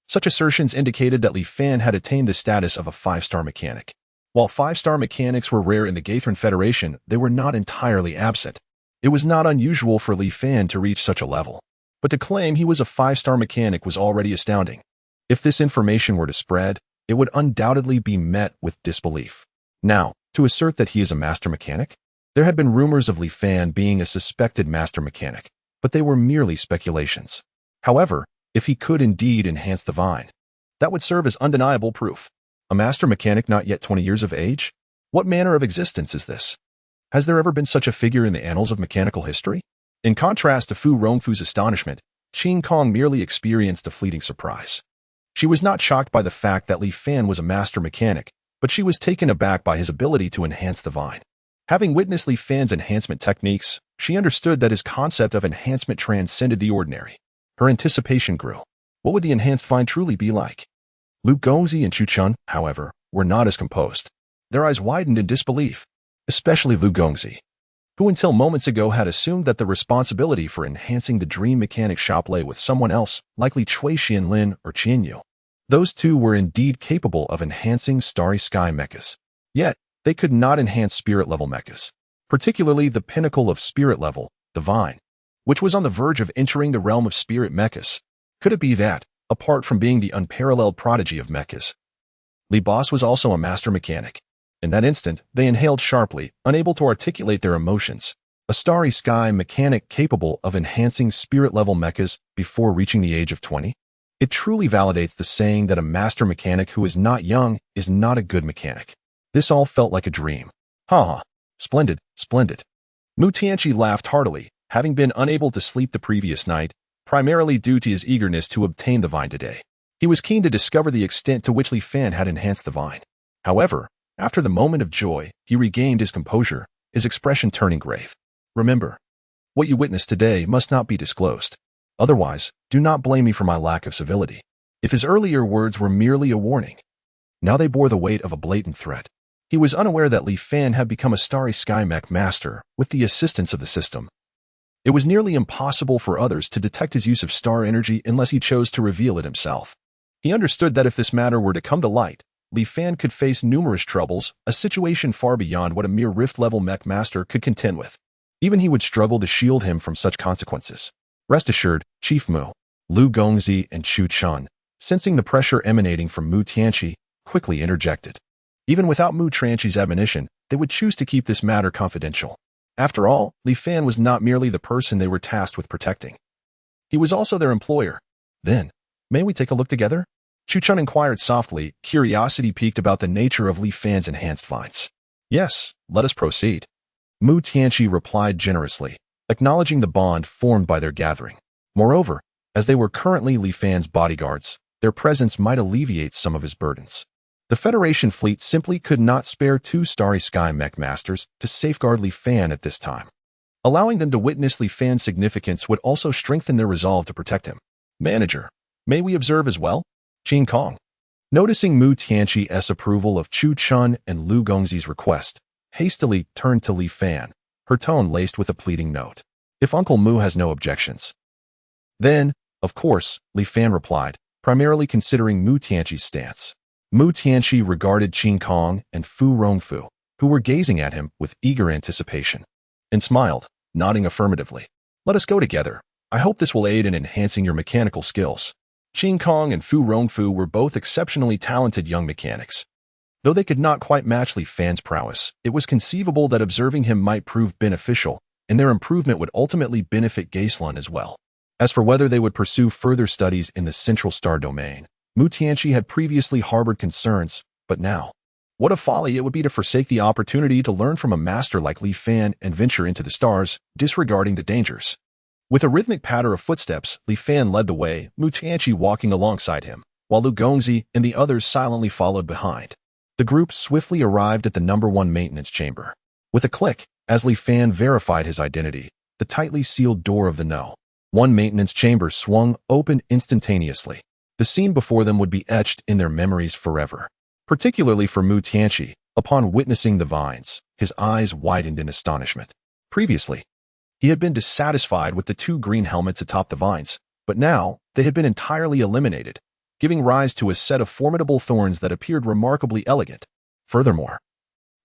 Such assertions indicated that Li Fan had attained the status of a 5-star mechanic. While 5-star mechanics were rare in the Gathran Federation, they were not entirely absent. It was not unusual for Li Fan to reach such a level. But to claim he was a 5-star mechanic was already astounding. If this information were to spread, it would undoubtedly be met with disbelief. Now, to assert that he is a master mechanic? There had been rumors of Li Fan being a suspected master mechanic, but they were merely speculations. However, if he could indeed enhance the vine, that would serve as undeniable proof. A master mechanic not yet 20 years of age? What manner of existence is this? Has there ever been such a figure in the annals of mechanical history? In contrast to Fu Rongfu's astonishment, Qin Kong merely experienced a fleeting surprise. She was not shocked by the fact that Li Fan was a master mechanic, but she was taken aback by his ability to enhance the vine. Having witnessed Li Fan's enhancement techniques, she understood that his concept of enhancement transcended the ordinary. Her anticipation grew. What would the enhanced vine truly be like? Lu Gongzi and Chu Chun, however, were not as composed. Their eyes widened in disbelief, especially Lu Gongzi, who until moments ago had assumed that the responsibility for enhancing the dream mechanic shop lay with someone else, likely Cui Xianlin or Qianyu. Those two were indeed capable of enhancing starry sky mechas. Yet, they could not enhance spirit-level mechas, particularly the pinnacle of spirit level, the vine, which was on the verge of entering the realm of spirit mechas. Could it be that, apart from being the unparalleled prodigy of mechas, Li Boss was also a master mechanic? In that instant, they inhaled sharply, unable to articulate their emotions. A starry sky mechanic capable of enhancing spirit-level mechas before reaching the age of 20? It truly validates the saying that a master mechanic who is not young is not a good mechanic. This all felt like a dream. Ha! Splendid, splendid. Mu Tianqi laughed heartily, having been unable to sleep the previous night, primarily due to his eagerness to obtain the vine today. He was keen to discover the extent to which Li Fan had enhanced the vine. However, after the moment of joy, he regained his composure, his expression turning grave. Remember, what you witnessed today must not be disclosed. Otherwise, do not blame me for my lack of civility. If his earlier words were merely a warning, now they bore the weight of a blatant threat. He was unaware that Li Fan had become a starry sky mech master with the assistance of the system. It was nearly impossible for others to detect his use of star energy unless he chose to reveal it himself. He understood that if this matter were to come to light, Li Fan could face numerous troubles, a situation far beyond what a mere rift-level mech master could contend with. Even he would struggle to shield him from such consequences. Rest assured, Chief Mu, Lu Gongzi, and Chu Chun, sensing the pressure emanating from Mu Tianqi, quickly interjected. Even without Mu Tianqi's admonition, they would choose to keep this matter confidential. After all, Li Fan was not merely the person they were tasked with protecting. He was also their employer. Then, may we take a look together? Chu Chun inquired softly, curiosity piqued about the nature of Li Fan's enhanced vines. Yes, let us proceed. Mu Tianqi replied generously, acknowledging the bond formed by their gathering. Moreover, as they were currently Li Fan's bodyguards, their presence might alleviate some of his burdens. The Federation fleet simply could not spare 2 starry sky mech masters to safeguard Li Fan at this time. Allowing them to witness Li Fan's significance would also strengthen their resolve to protect him. Manager, may we observe as well? Qin Kong, noticing Mu Tianqi's approval of Chu Chun and Lu Gongzi's request, hastily turned to Li Fan, her tone laced with a pleading note. If Uncle Mu has no objections. Then, of course, Li Fan replied, primarily considering Mu Tianqi's stance. Mu Tianqi regarded Qin Kong and Fu Rongfu, who were gazing at him with eager anticipation, and smiled, nodding affirmatively. Let us go together. I hope this will aid in enhancing your mechanical skills. Qin Kong and Fu Rongfu were both exceptionally talented young mechanics. Though they could not quite match Li Fan's prowess, it was conceivable that observing him might prove beneficial, and their improvement would ultimately benefit Wasteland as well. As for whether they would pursue further studies in the Central Star domain, Mu Tianqi had previously harbored concerns, but now, what a folly it would be to forsake the opportunity to learn from a master like Li Fan and venture into the stars, disregarding the dangers. With a rhythmic patter of footsteps, Li Fan led the way, Mu Tianqi walking alongside him, while Lu Gongzi and the others silently followed behind. The group swiftly arrived at the #1 maintenance chamber. With a click, as Li Fan verified his identity, the tightly sealed door of the No.1 maintenance chamber swung open instantaneously. The scene before them would be etched in their memories forever. Particularly for Mu Tianqi, upon witnessing the vines, his eyes widened in astonishment. Previously, he had been dissatisfied with the 2 green helmets atop the vines, but now they had been entirely eliminated, giving rise to a set of formidable thorns that appeared remarkably elegant. Furthermore,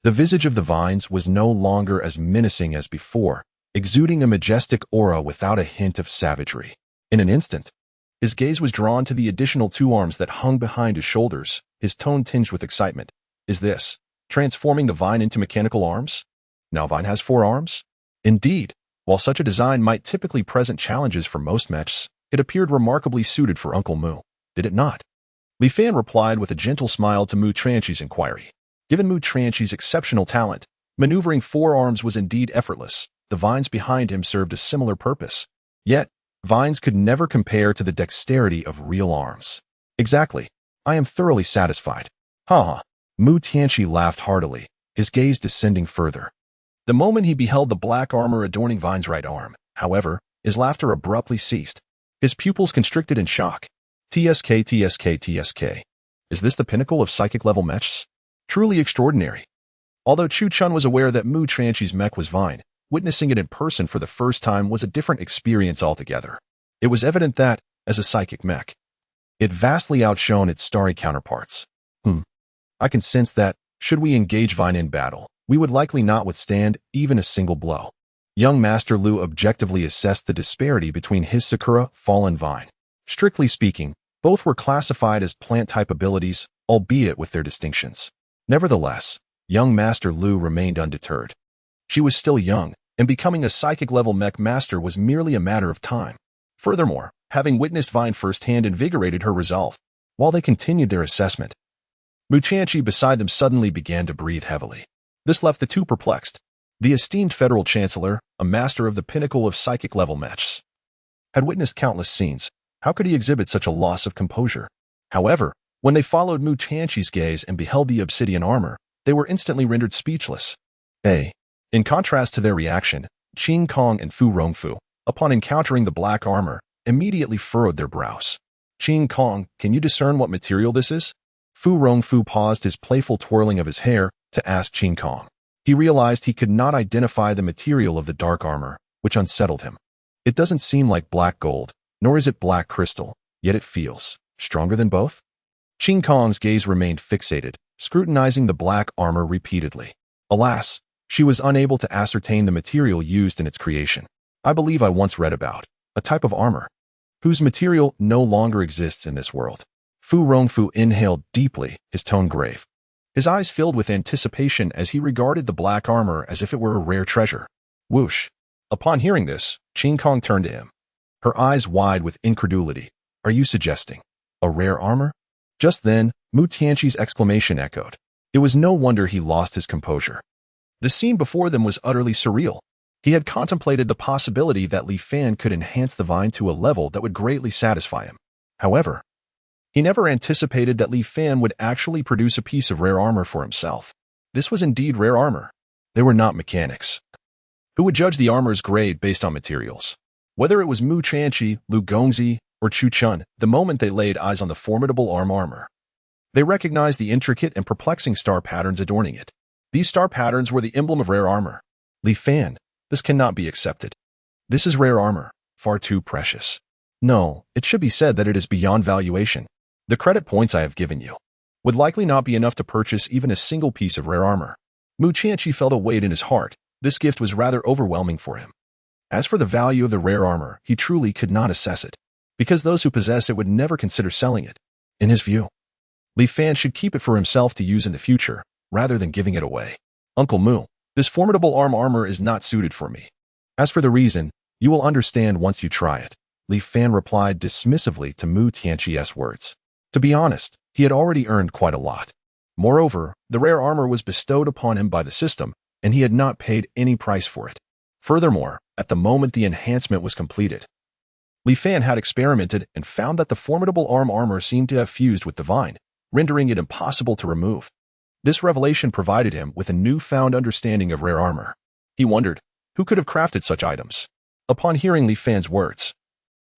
the visage of the vines was no longer as menacing as before, exuding a majestic aura without a hint of savagery. In an instant, his gaze was drawn to the additional 2 arms that hung behind his shoulders, his tone tinged with excitement. Is this transforming the vine into mechanical arms? Now vine has 4 arms? Indeed, while such a design might typically present challenges for most mechs, it appeared remarkably suited for Uncle Mu, did it not? Li Fan replied with a gentle smile to Mu Tianqi's inquiry. Given Mu Tianqi's exceptional talent, maneuvering 4 arms was indeed effortless. The vines behind him served a similar purpose. Yet, vines could never compare to the dexterity of real arms. Exactly. I am thoroughly satisfied. Ha. Mu Tianqi laughed heartily, his gaze descending further. The moment he beheld the black armor adorning Vine's right arm, however, his laughter abruptly ceased. His pupils constricted in shock. TSK. Is this the pinnacle of psychic-level mechs? Truly extraordinary. Although Chu Chun was aware that Mu Tianqi's mech was Vine, witnessing it in person for the first time was a different experience altogether. It was evident that, as a psychic mech, it vastly outshone its starry counterparts. I can sense that, should we engage Vine in battle, we would likely not withstand even a single blow. Young Master Lu objectively assessed the disparity between his Sakura, Fallen Vine. Strictly speaking, both were classified as plant-type abilities, albeit with their distinctions. Nevertheless, young Master Lu remained undeterred. She was still young, and becoming a psychic-level mech master was merely a matter of time. Furthermore, having witnessed Vine firsthand invigorated her resolve. While they continued their assessment, Mu Tianqi beside them suddenly began to breathe heavily. This left the two perplexed. The esteemed Federal Chancellor, a master of the pinnacle of psychic-level mechs, had witnessed countless scenes. How could he exhibit such a loss of composure? However, when they followed Mu Tianqi's gaze and beheld the obsidian armor, they were instantly rendered speechless. In contrast to their reaction, Qing Kong and Fu Rongfu, upon encountering the black armor, immediately furrowed their brows. Qing Kong, can you discern what material this is? Fu Rongfu paused his playful twirling of his hair to ask Qing Kong. He realized he could not identify the material of the dark armor, which unsettled him. It doesn't seem like black gold, nor is it black crystal, yet it feels stronger than both. Qing Kong's gaze remained fixated, scrutinizing the black armor repeatedly. Alas, she was unable to ascertain the material used in its creation. I believe I once read about a type of armor whose material no longer exists in this world. Fu Rongfu inhaled deeply, his tone grave. His eyes filled with anticipation as he regarded the black armor as if it were a rare treasure. Whoosh. Upon hearing this, Qing Kong turned to him, her eyes wide with incredulity. Are you suggesting a rare armor? Just then, Mu Tianqi's exclamation echoed. It was no wonder he lost his composure. The scene before them was utterly surreal. He had contemplated the possibility that Li Fan could enhance the vine to a level that would greatly satisfy him. However, he never anticipated that Li Fan would actually produce a piece of rare armor for himself. This was indeed rare armor. They were not mechanics, who would judge the armor's grade based on materials. Whether it was Mu Tianqi, Lu Gongzi, or Chu Chun, the moment they laid eyes on the formidable armor, they recognized the intricate and perplexing star patterns adorning it. These star patterns were the emblem of rare armor. Li Fan, this cannot be accepted. This is rare armor, far too precious. No, it should be said that it is beyond valuation. The credit points I have given you would likely not be enough to purchase even a single piece of rare armor. Mu Tianqi felt a weight in his heart. This gift was rather overwhelming for him. As for the value of the rare armor, he truly could not assess it, because those who possess it would never consider selling it. In his view, Li Fan should keep it for himself to use in the future, rather than giving it away. Uncle Mu, this formidable armor is not suited for me. As for the reason, you will understand once you try it. Li Fan replied dismissively to Mu Tianqi's words. To be honest, he had already earned quite a lot. Moreover, the rare armor was bestowed upon him by the system, and he had not paid any price for it. Furthermore, at the moment the enhancement was completed. Li Fan had experimented and found that the formidable armor seemed to have fused with divine, rendering it impossible to remove. This revelation provided him with a newfound understanding of rare armor. He wondered, who could have crafted such items? Upon hearing Li Fan's words,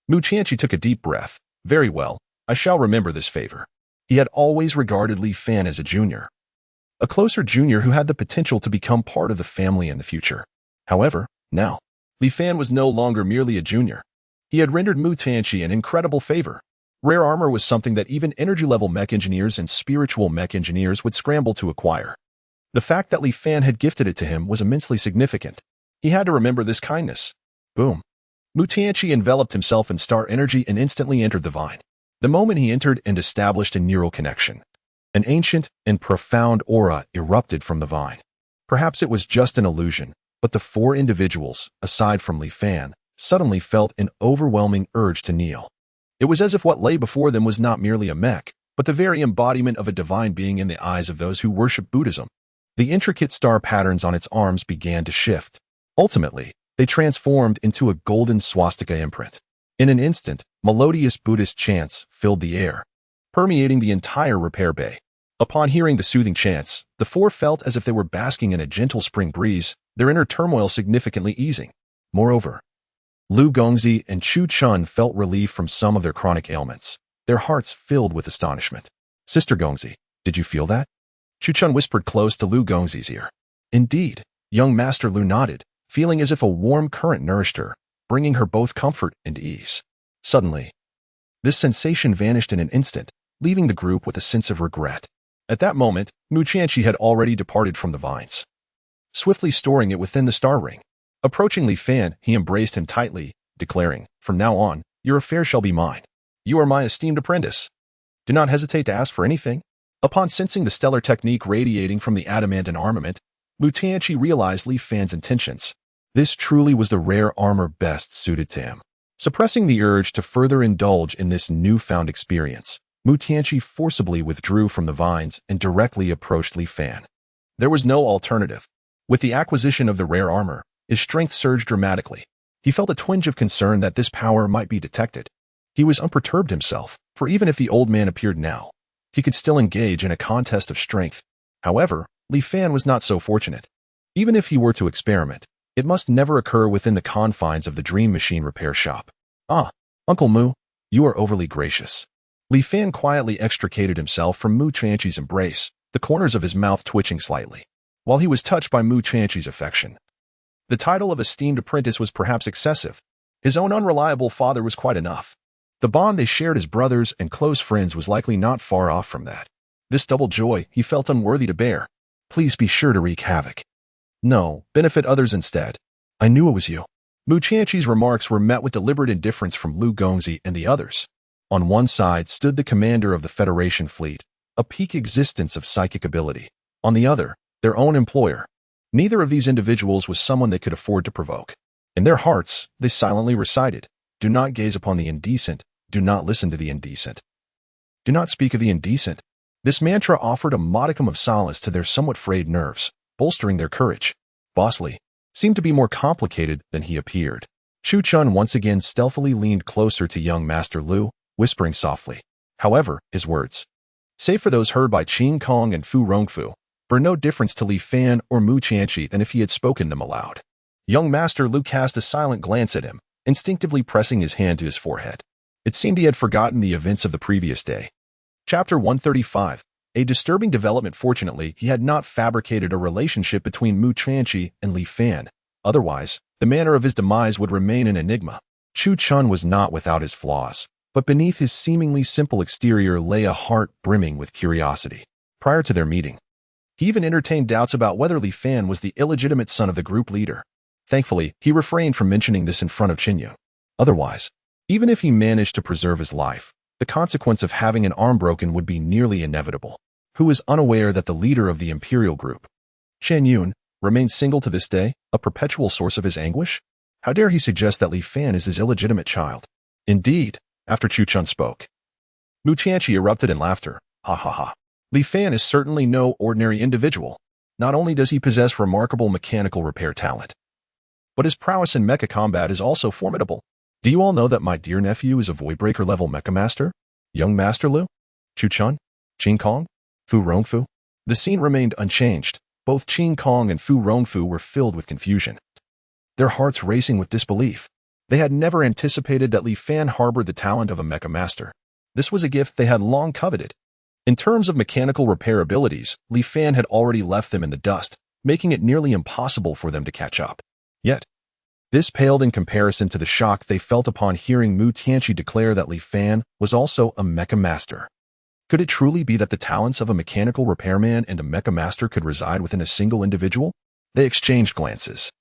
Mu Qianqi took a deep breath. Very well, I shall remember this favor. He had always regarded Li Fan as a junior. A closer junior who had the potential to become part of the family in the future. However, now, Li Fan was no longer merely a junior. He had rendered Mu Qianqi an incredible favor. Rare armor was something that even energy-level mech engineers and spiritual mech engineers would scramble to acquire. The fact that Li Fan had gifted it to him was immensely significant. He had to remember this kindness. Boom. Mu Qianqi enveloped himself in star energy and instantly entered the vine. The moment he entered and established a neural connection, an ancient and profound aura erupted from the vine. Perhaps it was just an illusion, but the four individuals, aside from Li Fan, suddenly felt an overwhelming urge to kneel. It was as if what lay before them was not merely a mech, but the very embodiment of a divine being in the eyes of those who worship Buddhism. The intricate star patterns on its arms began to shift. Ultimately, they transformed into a golden swastika imprint. In an instant, melodious Buddhist chants filled the air, permeating the entire repair bay. Upon hearing the soothing chants, the four felt as if they were basking in a gentle spring breeze, their inner turmoil significantly easing. Moreover, Lu Gongzi and Chu Chun felt relief from some of their chronic ailments, their hearts filled with astonishment. Sister Gongzi, did you feel that? Chu Chun whispered close to Lu Gongzi's ear. Indeed, young Master Lu nodded, feeling as if a warm current nourished her, bringing her both comfort and ease. Suddenly, this sensation vanished in an instant, leaving the group with a sense of regret. At that moment, Mu Qianqi had already departed from the vines, swiftly storing it within the star ring. Approaching Li Fan, he embraced him tightly, declaring, "From now on, your affair shall be mine. You are my esteemed apprentice. Do not hesitate to ask for anything." Upon sensing the stellar technique radiating from the adamantine armament, Mu Qianqi realized Li Fan's intentions. This truly was the rare armor best suited to him. Suppressing the urge to further indulge in this newfound experience, Mu Qianqi forcibly withdrew from the vines and directly approached Li Fan. There was no alternative. With the acquisition of the rare armor, his strength surged dramatically. He felt a twinge of concern that this power might be detected. He was unperturbed himself, for even if the old man appeared now, he could still engage in a contest of strength. However, Li Fan was not so fortunate. Even if he were to experiment, it must never occur within the confines of the Dream Machine repair shop. "Ah, Uncle Mu, you are overly gracious." Li Fan quietly extricated himself from Mu Qianqi's embrace, the corners of his mouth twitching slightly. While he was touched by Mu Qianqi's affection, the title of esteemed apprentice was perhaps excessive. His own unreliable father was quite enough. The bond they shared as brothers and close friends was likely not far off from that. This double joy he felt unworthy to bear. "Please be sure to wreak havoc. No, benefit others instead. I knew it was you." Mu Qianqi's remarks were met with deliberate indifference from Lu Gongzi and the others. On one side stood the commander of the Federation fleet, a peak existence of psychic ability. On the other, their own employer. Neither of these individuals was someone they could afford to provoke. In their hearts, they silently recited, "Do not gaze upon the indecent, do not listen to the indecent. Do not speak of the indecent." This mantra offered a modicum of solace to their somewhat frayed nerves, bolstering their courage. Boss Li seemed to be more complicated than he appeared. Chu Chun once again stealthily leaned closer to young Master Lu, whispering softly. However, his words, save for those heard by Qin Kong and Fu Rongfu, bore no difference to Li Fan or Mu Qianqi than if he had spoken them aloud. Young Master Lu cast a silent glance at him, instinctively pressing his hand to his forehead. It seemed he had forgotten the events of the previous day. Chapter 135. A disturbing development. Fortunately, he had not fabricated a relationship between Mu Qianqi and Li Fan. Otherwise, the manner of his demise would remain an enigma. Chu Chun was not without his flaws, but beneath his seemingly simple exterior lay a heart brimming with curiosity. Prior to their meeting, he even entertained doubts about whether Li Fan was the illegitimate son of the group leader. Thankfully, he refrained from mentioning this in front of Qinyu. Otherwise, even if he managed to preserve his life, the consequence of having an arm broken would be nearly inevitable. Who was unaware that the leader of the imperial group, Chen Yun, remains single to this day, a perpetual source of his anguish? How dare he suggest that Li Fan is his illegitimate child? Indeed, after Chu Chun spoke, Mu Qianqi erupted in laughter. Ha ha ha. Li Fan is certainly no ordinary individual. Not only does he possess remarkable mechanical repair talent, but his prowess in mecha combat is also formidable. Do you all know that my dear nephew is a Voidbreaker level Mecha Master? Young Master Lu? Chu Chun? Qing Kong? Fu Rongfu? The scene remained unchanged. Both Qing Kong and Fu Rongfu were filled with confusion, their hearts racing with disbelief. They had never anticipated that Li Fan harbored the talent of a Mecha Master. This was a gift they had long coveted. In terms of mechanical repair abilities, Li Fan had already left them in the dust, making it nearly impossible for them to catch up. Yet, this paled in comparison to the shock they felt upon hearing Mu Tianqi declare that Li Fan was also a Mecha Master. Could it truly be that the talents of a mechanical repairman and a Mecha Master could reside within a single individual? They exchanged glances,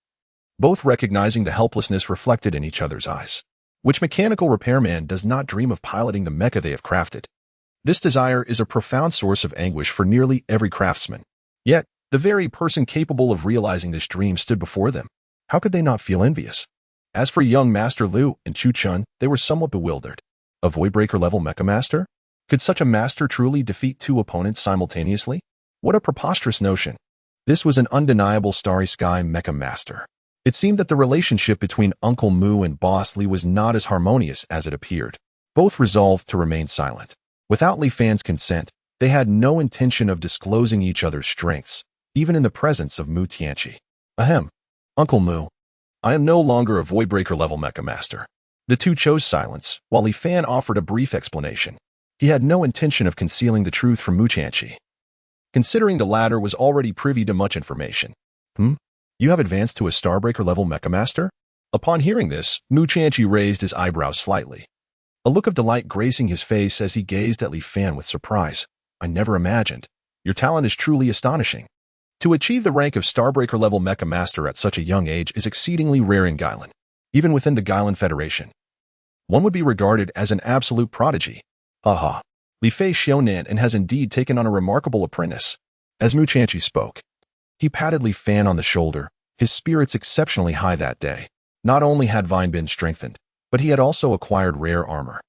both recognizing the helplessness reflected in each other's eyes. Which mechanical repairman does not dream of piloting the mecha they have crafted? This desire is a profound source of anguish for nearly every craftsman. Yet, the very person capable of realizing this dream stood before them. How could they not feel envious? As for young Master Lu and Chu Chun, they were somewhat bewildered. A Voidbreaker level Mecha Master? Could such a master truly defeat two opponents simultaneously? What a preposterous notion. This was an undeniable Starry Sky Mecha Master. It seemed that the relationship between Uncle Mu and Boss Li was not as harmonious as it appeared. Both resolved to remain silent. Without Li Fan's consent, they had no intention of disclosing each other's strengths, even in the presence of Mu Tianqi. Ahem. Uncle Mu, I am no longer a Voidbreaker level Mecha Master. The two chose silence, while Li Fan offered a brief explanation. He had no intention of concealing the truth from Mu Tianqi, considering the latter was already privy to much information. You have advanced to a Starbreaker level Mecha Master? Upon hearing this, Mu Tianqi raised his eyebrows slightly, a look of delight gracing his face as he gazed at Li Fan with surprise. I never imagined. Your talent is truly astonishing. To achieve the rank of Starbreaker level Mecha Master at such a young age is exceedingly rare in Gailan. Even within the Gailan Federation, one would be regarded as an absolute prodigy. Haha. Li Fei Xiaonan and has indeed taken on a remarkable apprentice. As Mu Tianqi spoke, he patted Li Fan on the shoulder, his spirits exceptionally high that day. Not only had Vine been strengthened, but he had also acquired rare armor.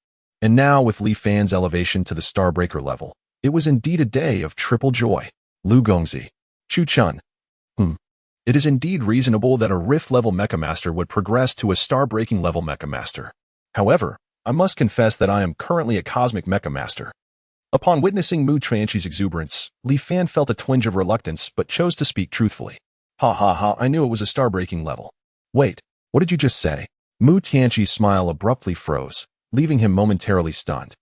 And now, with Li Fan's elevation to the Starbreaker level, it was indeed a day of triple joy. Lu Gongzi. Chu Chun. It is indeed reasonable that a Rift-level Mecha Master would progress to a Star-breaking level Mecha Master. However, I must confess that I am currently a Cosmic Mecha Master. Upon witnessing Mu Tianqi's exuberance, Li Fan felt a twinge of reluctance but chose to speak truthfully. I knew it was a Star-breaking level. Wait, what did you just say? Mu Tianqi's smile abruptly froze, leaving him momentarily stunned.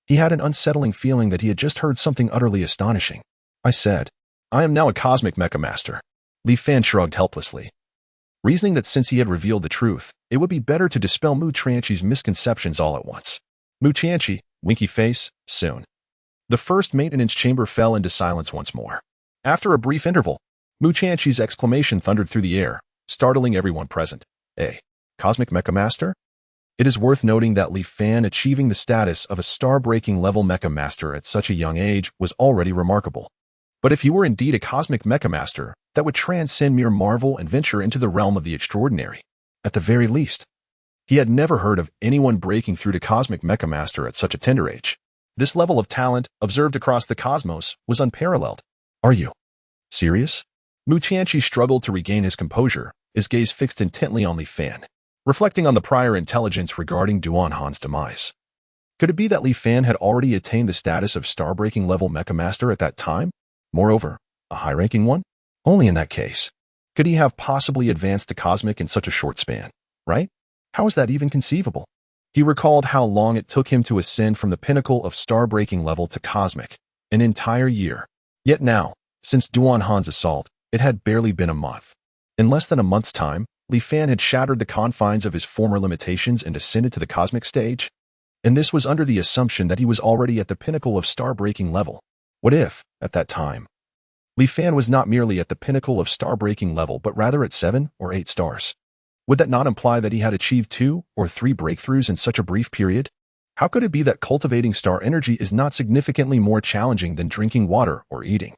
He had an unsettling feeling that he had just heard something utterly astonishing. I said, I am now a Cosmic Mecha Master. Li Fan shrugged helplessly, reasoning that since he had revealed the truth, it would be better to dispel Mu Tianqi's misconceptions all at once. Mu Tianqi, winky face, soon. The first maintenance chamber fell into silence once more. After a brief interval, Mu Tianqi's exclamation thundered through the air, startling everyone present. Cosmic Mecha Master? It is worth noting that Li Fan achieving the status of a star-breaking level Mecha Master at such a young age was already remarkable. But if he were indeed a Cosmic Mecha Master, that would transcend mere marvel and venture into the realm of the extraordinary. At the very least, he had never heard of anyone breaking through to Cosmic Mecha Master at such a tender age. This level of talent, observed across the cosmos, was unparalleled. Are you serious? Mu Tianqi struggled to regain his composure, his gaze fixed intently on Li Fan, reflecting on the prior intelligence regarding Duan Han's demise. Could it be that Li Fan had already attained the status of star-breaking level Mecha Master at that time? Moreover, a high-ranking one? Only in that case could he have possibly advanced to Cosmic in such a short span, right? How is that even conceivable? He recalled how long it took him to ascend from the pinnacle of star-breaking level to Cosmic, an entire year. Yet now, since Duan Han's assault, it had barely been a month. In less than a month's time, Li Fan had shattered the confines of his former limitations and ascended to the Cosmic stage. And this was under the assumption that he was already at the pinnacle of star-breaking level. What if, at that time, Li Fan was not merely at the pinnacle of star-breaking level but rather at 7 or 8 stars? Would that not imply that he had achieved 2 or 3 breakthroughs in such a brief period? How could it be that cultivating star energy is not significantly more challenging than drinking water or eating?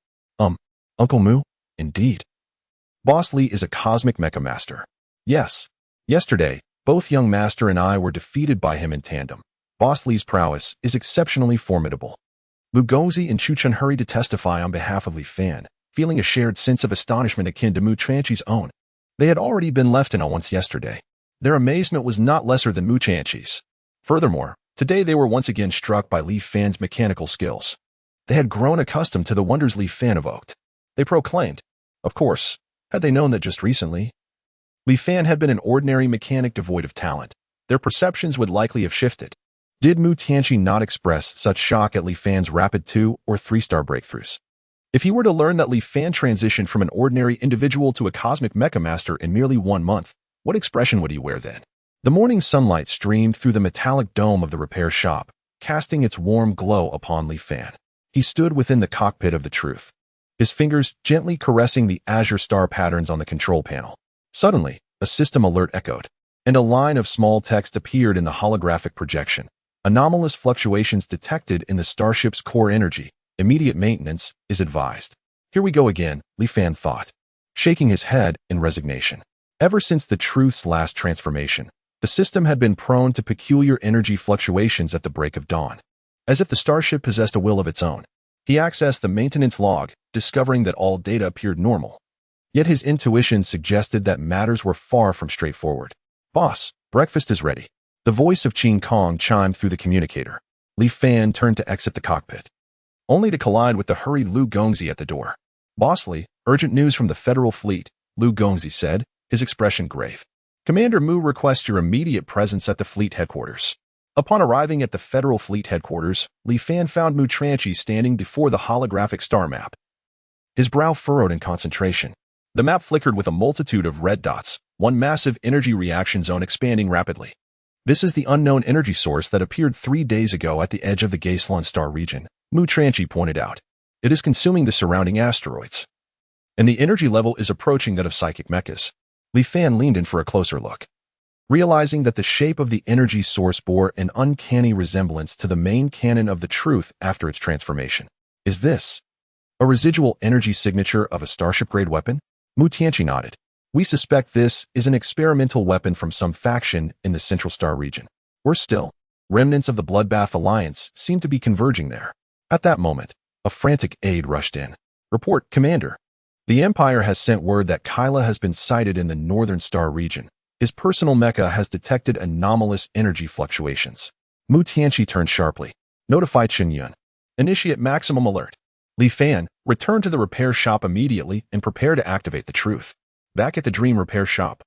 Uncle Mu? Indeed. Boss Li is a Cosmic Mecha Master. Yes. Yesterday, both young Master and I were defeated by him in tandem. Boss Li's prowess is exceptionally formidable. Lu Gongzi and Chu Chun hurried to testify on behalf of Li Fan, feeling a shared sense of astonishment akin to Mu Tianqi's own. They had already been left in once yesterday. Their amazement was not lesser than Muchanchi's. Furthermore, today they were once again struck by Li Fan's mechanical skills. They had grown accustomed to the wonders Li Fan evoked. They proclaimed, of course, had they known that just recently, Li Fan had been an ordinary mechanic devoid of talent, their perceptions would likely have shifted. Did Mu Tianqi not express such shock at Li Fan's rapid 2- or 3-star breakthroughs? If he were to learn that Li Fan transitioned from an ordinary individual to a cosmic mecha master in merely 1 month, what expression would he wear then? The morning sunlight streamed through the metallic dome of the repair shop, casting its warm glow upon Li Fan. He stood within the cockpit of the truth, his fingers gently caressing the azure star patterns on the control panel. Suddenly, a system alert echoed, and a line of small text appeared in the holographic projection. Anomalous fluctuations detected in the starship's core energy. Immediate maintenance is advised. Here we go again, Li Fan thought, shaking his head in resignation. Ever since the truth's last transformation, the system had been prone to peculiar energy fluctuations at the break of dawn. As if the starship possessed a will of its own, he accessed the maintenance log, discovering that all data appeared normal. Yet his intuition suggested that matters were far from straightforward. Boss, breakfast is ready. The voice of Qin Kong chimed through the communicator. Li Fan turned to exit the cockpit, only to collide with the hurried Lu Gongzi at the door. Bossly, urgent news from the Federal Fleet, Lu Gongzi said, his expression grave. Commander Mu requests your immediate presence at the fleet headquarters. Upon arriving at the Federal Fleet headquarters, Li Fan found Mu Tianqi standing before the holographic star map. His brow furrowed in concentration. The map flickered with a multitude of red dots, one massive energy reaction zone expanding rapidly. This is the unknown energy source that appeared 3 days ago at the edge of the Wasteland star region, Mu Tianqi pointed out. It is consuming the surrounding asteroids, and the energy level is approaching that of psychic mechas. Li Fan leaned in for a closer look, realizing that the shape of the energy source bore an uncanny resemblance to the main cannon of the truth after its transformation. Is this a residual energy signature of a starship-grade weapon? Mu Tianqi nodded. We suspect this is an experimental weapon from some faction in the Central Star region. Worse still, remnants of the Bloodbath Alliance seem to be converging there. At that moment, a frantic aide rushed in. Report, Commander. The Empire has sent word that Kyla has been sighted in the Northern Star region. His personal mecha has detected anomalous energy fluctuations. Mu Tianqi turned sharply. Notify Chen Yun. Initiate maximum alert. Li Fan, return to the repair shop immediately and prepare to activate the truth. Back at the Dream Repair Shop,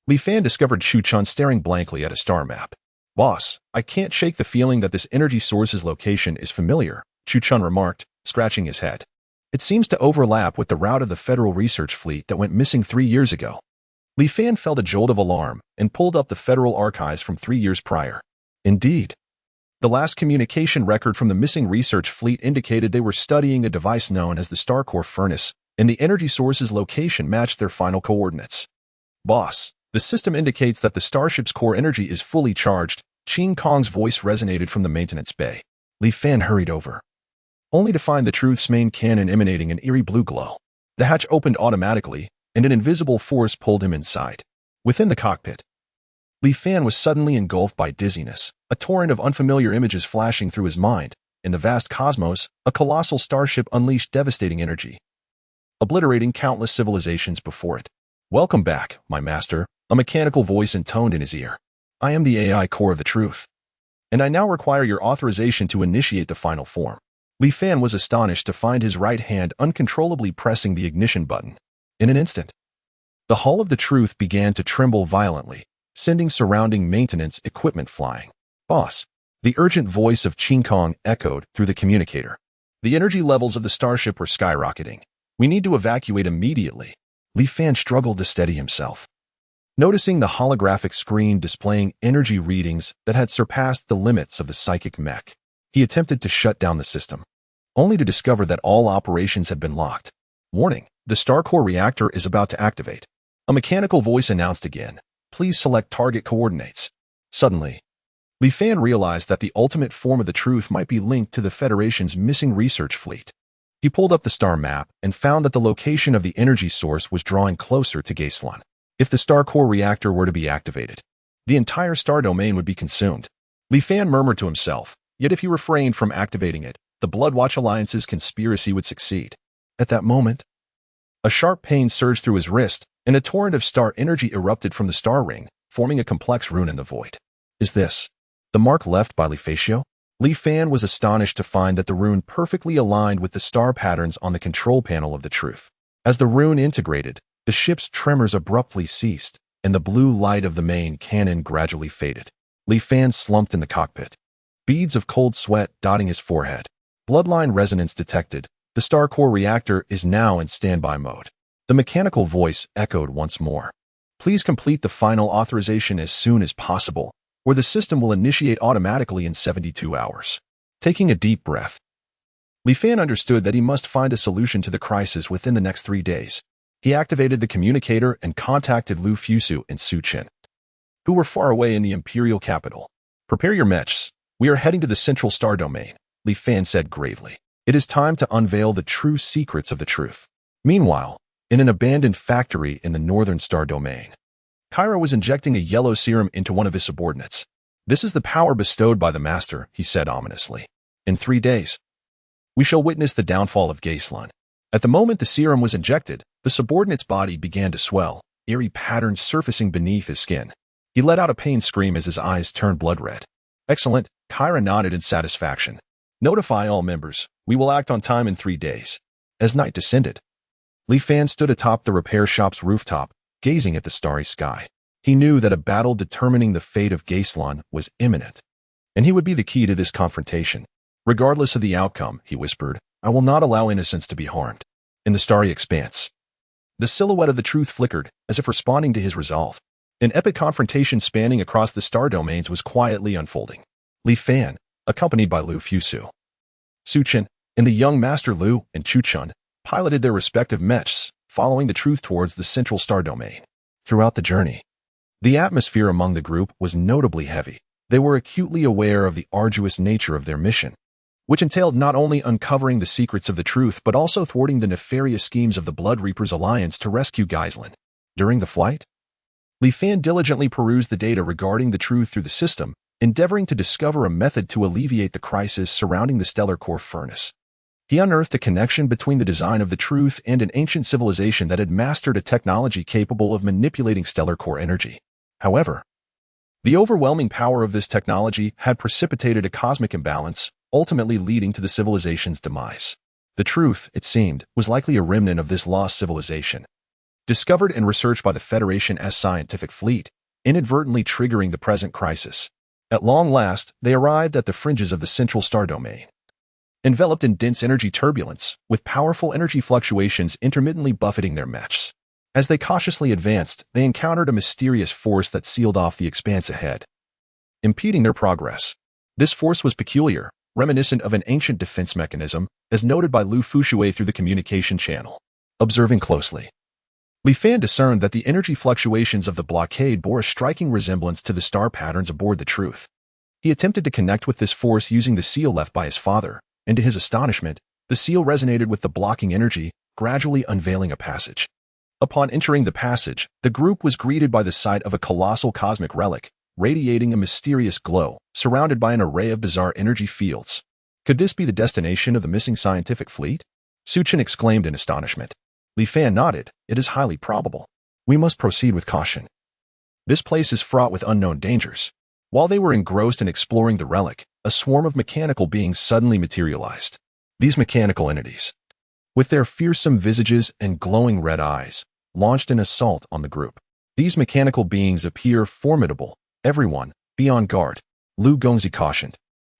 Li Fan discovered Chu Chun staring blankly at a star map. Boss, I can't shake the feeling that this energy source's location is familiar, Chu Chun remarked, scratching his head. It seems to overlap with the route of the Federal Research Fleet that went missing 3 years ago. Li Fan felt a jolt of alarm and pulled up the Federal Archives from 3 years prior. Indeed, the last communication record from the missing research fleet indicated they were studying a device known as the Starcore Furnace, and the energy source's location matched their final coordinates. Boss, the system indicates that the starship's core energy is fully charged. Qin Kong's voice resonated from the maintenance bay. Li Fan hurried over, only to find the truth's main cannon emanating an eerie blue glow. The hatch opened automatically, and an invisible force pulled him inside. Within the cockpit, Li Fan was suddenly engulfed by dizziness, a torrent of unfamiliar images flashing through his mind. In the vast cosmos, a colossal starship unleashed devastating energy, obliterating countless civilizations before it. Welcome back, my master, a mechanical voice intoned in his ear. I am the AI core of the truth, and I now require your authorization to initiate the final form. Li Fan was astonished to find his right hand uncontrollably pressing the ignition button. In an instant, the hull of the truth began to tremble violently, sending surrounding maintenance equipment flying. Boss, the urgent voice of Qin Kong echoed through the communicator. The energy levels of the starship were skyrocketing. We need to evacuate immediately. Li Fan struggled to steady himself, noticing the holographic screen displaying energy readings that had surpassed the limits of the psychic mech. He attempted to shut down the system, only to discover that all operations had been locked. Warning, the Starcore reactor is about to activate. A mechanical voice announced again. Please select target coordinates. Suddenly, Li Fan realized that the ultimate form of the truth might be linked to the Federation's missing research fleet. He pulled up the star map and found that the location of the energy source was drawing closer to Wasteland. If the Starcore reactor were to be activated, the entire star domain would be consumed. Li Fan murmured to himself, yet if he refrained from activating it, the Bloodwatch Alliance's conspiracy would succeed. At that moment, a sharp pain surged through his wrist, and a torrent of star energy erupted from the star ring, forming a complex rune in the void. Is this the mark left by Li Feixiu? Li Fan was astonished to find that the rune perfectly aligned with the star patterns on the control panel of the truth. As the rune integrated, the ship's tremors abruptly ceased, and the blue light of the main cannon gradually faded. Li Fan slumped in the cockpit, beads of cold sweat dotting his forehead. Bloodline resonance detected. The star core reactor is now in standby mode. The mechanical voice echoed once more. Please complete the final authorization as soon as possible, or the system will initiate automatically in 72 hours. Taking a deep breath, Li Fan understood that he must find a solution to the crisis within the next 3 days. He activated the communicator and contacted Lu Fusu and Su Qin, who were far away in the imperial capital. Prepare your mechs. We are heading to the central star domain, Li Fan said gravely. It is time to unveil the true secrets of the truth. Meanwhile, in an abandoned factory in the northern star domain, Kyra was injecting a yellow serum into one of his subordinates. This is the power bestowed by the master, he said ominously. In 3 days, we shall witness the downfall of Wasteland. At the moment the serum was injected, the subordinate's body began to swell, eerie patterns surfacing beneath his skin. He let out a pained scream as his eyes turned blood red. Excellent, Kyra nodded in satisfaction. Notify all members. We will act on time in 3 days. As night descended, Li Fan stood atop the repair shop's rooftop, gazing at the starry sky. He knew that a battle determining the fate of Wasteland was imminent, and he would be the key to this confrontation. Regardless of the outcome, he whispered, I will not allow innocents to be harmed. In the starry expanse, the silhouette of the truth flickered, as if responding to his resolve. An epic confrontation spanning across the star domains was quietly unfolding. Li Fan, accompanied by Lu Fusu, Su Qin, and the young Master Lu and Chu Chun, piloted their respective mechs, following the truth towards the central star domain. Throughout the journey, the atmosphere among the group was notably heavy. They were acutely aware of the arduous nature of their mission, which entailed not only uncovering the secrets of the truth but also thwarting the nefarious schemes of the Blood Reapers Alliance to rescue Wasteland. During the flight, Li Fan diligently perused the data regarding the truth through the system, endeavoring to discover a method to alleviate the crisis surrounding the stellar core furnace. He unearthed a connection between the design of the truth and an ancient civilization that had mastered a technology capable of manipulating stellar core energy. However, the overwhelming power of this technology had precipitated a cosmic imbalance, ultimately leading to the civilization's demise. The truth, it seemed, was likely a remnant of this lost civilization, discovered and researched by the Federation's scientific fleet, inadvertently triggering the present crisis. At long last, they arrived at the fringes of the central star domain, enveloped in dense energy turbulence, with powerful energy fluctuations intermittently buffeting their mechs. As they cautiously advanced, they encountered a mysterious force that sealed off the expanse ahead, impeding their progress. This force was peculiar, reminiscent of an ancient defense mechanism, as noted by Lu Fuxue through the communication channel. Observing closely, Li Fan discerned that the energy fluctuations of the blockade bore a striking resemblance to the star patterns aboard the truth. He attempted to connect with this force using the seal left by his father, and to his astonishment, the seal resonated with the blocking energy, gradually unveiling a passage. Upon entering the passage, the group was greeted by the sight of a colossal cosmic relic, radiating a mysterious glow, surrounded by an array of bizarre energy fields. Could this be the destination of the missing scientific fleet? Su Qin exclaimed in astonishment. Li Fan nodded. It is highly probable. We must proceed with caution. This place is fraught with unknown dangers. While they were engrossed in exploring the relic, a swarm of mechanical beings suddenly materialized. These mechanical entities, with their fearsome visages and glowing red eyes, launched an assault on the group. These mechanical beings appear formidable. Everyone, be on guard, Lu Gongzi cautioned.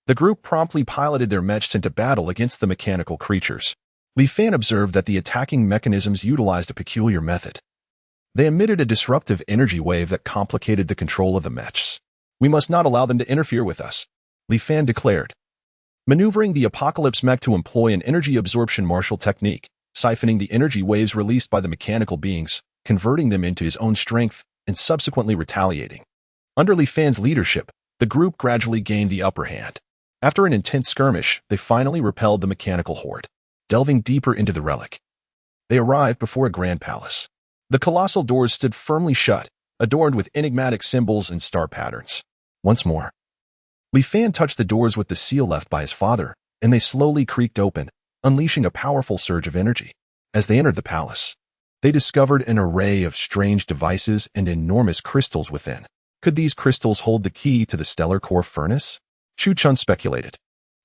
The group promptly piloted their mechs into battle against the mechanical creatures. Li Fan observed that the attacking mechanisms utilized a peculiar method. They emitted a disruptive energy wave that complicated the control of the mechs. We must not allow them to interfere with us, Li Fan declared, maneuvering the Apocalypse Mech to employ an energy absorption martial technique, siphoning the energy waves released by the mechanical beings, converting them into his own strength, and subsequently retaliating. Under Li Fan's leadership, the group gradually gained the upper hand. After an intense skirmish, they finally repelled the mechanical horde. Delving deeper into the relic, they arrived before a grand palace. The colossal doors stood firmly shut, adorned with enigmatic symbols and star patterns. Once more, Li Fan touched the doors with the seal left by his father, and they slowly creaked open, unleashing a powerful surge of energy. As they entered the palace, They discovered an array of strange devices and enormous crystals within. Could these crystals hold the key to the stellar core furnace? Chu Chun speculated.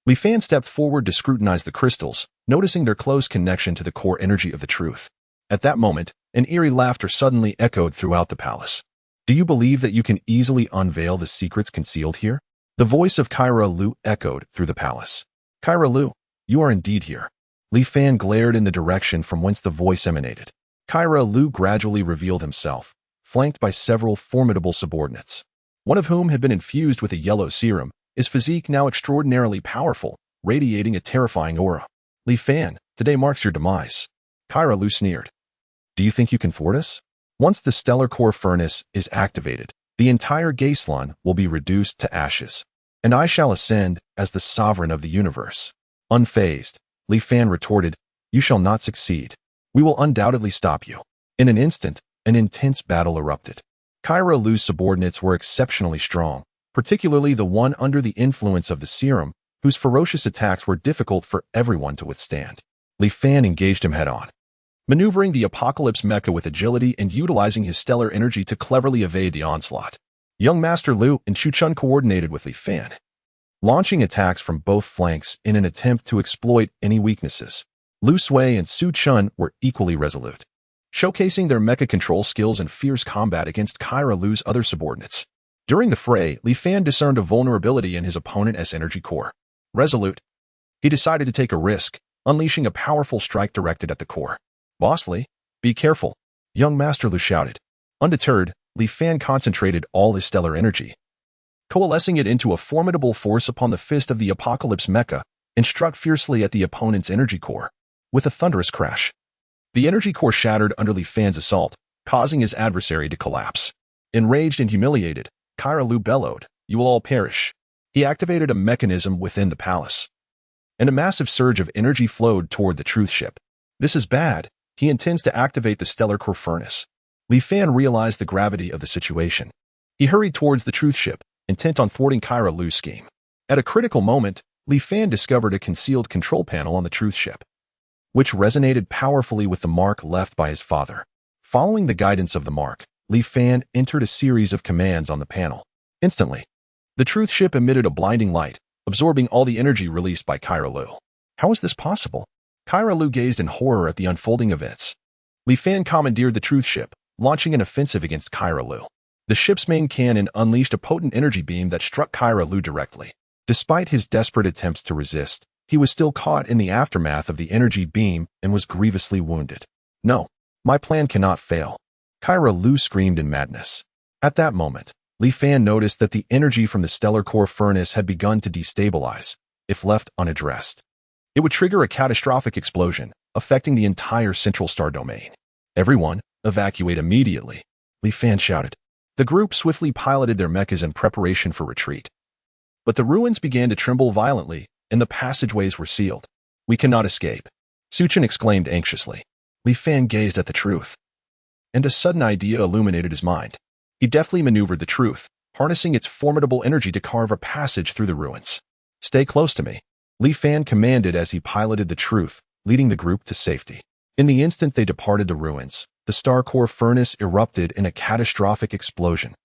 Li Fan stepped forward to scrutinize the crystals, noticing their close connection to the core energy of the truth. At that moment, an eerie laughter suddenly echoed throughout the palace. Do you believe that you can easily unveil the secrets concealed here? The voice of Kyra Lu echoed through the palace. Kyra Lu, you are indeed here. Li Fan glared in the direction from whence the voice emanated. Kyra Lu gradually revealed himself, flanked by several formidable subordinates. One of whom had been infused with a yellow serum, his physique now extraordinarily powerful, radiating a terrifying aura. Li Fan, today marks your demise. Kyra Lu sneered. Do you think you can thwart us? Once the stellar core furnace is activated, the entire Wasteland will be reduced to ashes, and I shall ascend as the sovereign of the universe. Unfazed, Li Fan retorted, you shall not succeed. We will undoubtedly stop you. In an instant, an intense battle erupted. Kyra Lu's subordinates were exceptionally strong, particularly the one under the influence of the serum, whose ferocious attacks were difficult for everyone to withstand. Li Fan engaged him head-on, maneuvering the Apocalypse Mecha with agility and utilizing his stellar energy to cleverly evade the onslaught. Young Master Lu and Chu Chun coordinated with Li Fan, launching attacks from both flanks in an attempt to exploit any weaknesses. Lu Sui and Su Chun were equally resolute, showcasing their mecha control skills in fierce combat against Kyra Lu's other subordinates. During the fray, Li Fan discerned a vulnerability in his opponent's energy core. Resolute, he decided to take a risk, unleashing a powerful strike directed at the core. Boss Li, be careful, young Master Lu shouted. Undeterred, Li Fan concentrated all his stellar energy, coalescing it into a formidable force upon the fist of the Apocalypse Mecha, and struck fiercely at the opponent's energy core. With a thunderous crash, the energy core shattered under Li Fan's assault, causing his adversary to collapse. Enraged and humiliated, Kyra Lu bellowed, you will all perish. He activated a mechanism within the palace, and a massive surge of energy flowed toward the truth ship. This is bad. He intends to activate the stellar core furnace. Li Fan realized the gravity of the situation. He hurried towards the truth ship, intent on thwarting Kyra Lu's scheme. At a critical moment, Li Fan discovered a concealed control panel on the truth ship, which resonated powerfully with the mark left by his father. Following the guidance of the mark, Li Fan entered a series of commands on the panel. Instantly, the truth ship emitted a blinding light, absorbing all the energy released by Kyra Lu. How is this possible? Kyra Lu gazed in horror at the unfolding events. Li Fan commandeered the truth ship, launching an offensive against Kyra Lu. The ship's main cannon unleashed a potent energy beam that struck Kyra Lu directly. Despite his desperate attempts to resist, he was still caught in the aftermath of the energy beam and was grievously wounded. No, my plan cannot fail. Kyra Lu screamed in madness. At that moment, Li Fan noticed that the energy from the stellar core furnace had begun to destabilize. If left unaddressed, it would trigger a catastrophic explosion, affecting the entire central star domain. Everyone, evacuate immediately, Li Fan shouted. The group swiftly piloted their mechas in preparation for retreat. But the ruins began to tremble violently, and the passageways were sealed. We cannot escape, Su Chun exclaimed anxiously. Li Fan gazed at the truth, and a sudden idea illuminated his mind. He deftly maneuvered the truth, harnessing its formidable energy to carve a passage through the ruins. Stay close to me, Li Fan commanded as he piloted the truth, leading the group to safety. In the instant they departed the ruins, the star core furnace erupted in a catastrophic explosion,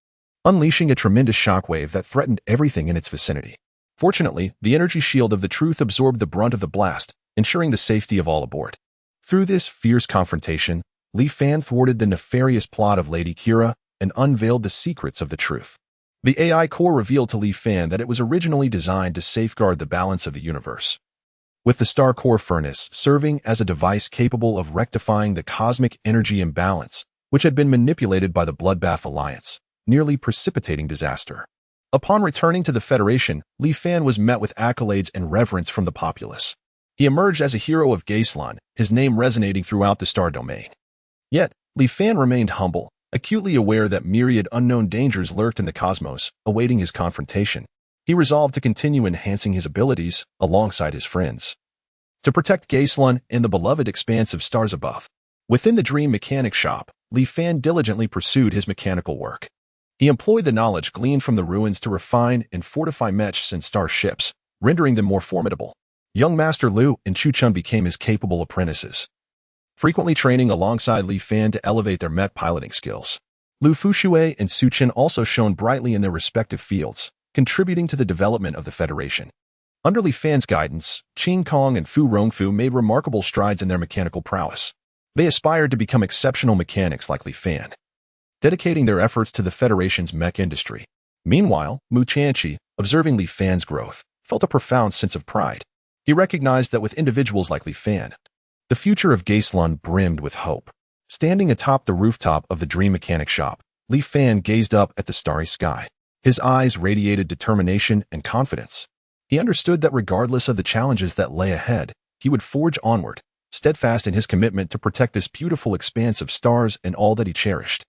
unleashing a tremendous shockwave that threatened everything in its vicinity. Fortunately, the energy shield of the truth absorbed the brunt of the blast, ensuring the safety of all aboard. Through this fierce confrontation, Li Fan thwarted the nefarious plot of Lady Kira and unveiled the secrets of the truth. The AI core revealed to Li Fan that it was originally designed to safeguard the balance of the universe, with the star core furnace serving as a device capable of rectifying the cosmic energy imbalance, which had been manipulated by the Bloodbath Alliance, nearly precipitating disaster. Upon returning to the Federation, Li Fan was met with accolades and reverence from the populace. He emerged as a hero of Wasteland, his name resonating throughout the star domain. Yet, Li Fan remained humble, acutely aware that myriad unknown dangers lurked in the cosmos, awaiting his confrontation. He resolved to continue enhancing his abilities alongside his friends, to protect Wasteland and the beloved expanse of stars above. Within the Dream Mechanic Shop, Li Fan diligently pursued his mechanical work. He employed the knowledge gleaned from the ruins to refine and fortify mechs and star ships, rendering them more formidable. Young Master Lu and Chu Chun became his capable apprentices, frequently training alongside Li Fan to elevate their Mech piloting skills. Lu Fuxue and Su Chen also shone brightly in their respective fields, contributing to the development of the Federation. Under Li Fan's guidance, Qing Kong and Fu Rongfu made remarkable strides in their mechanical prowess. They aspired to become exceptional mechanics like Li Fan, dedicating their efforts to the Federation's mech industry. Meanwhile, Mu Chanqi, observing Li Fan's growth, felt a profound sense of pride. He recognized that with individuals like Li Fan, the future of Wasteland brimmed with hope. Standing atop the rooftop of the Dream Mechanic shop, Li Fan gazed up at the starry sky. His eyes radiated determination and confidence. He understood that regardless of the challenges that lay ahead, he would forge onward, steadfast in his commitment to protect this beautiful expanse of stars and all that he cherished.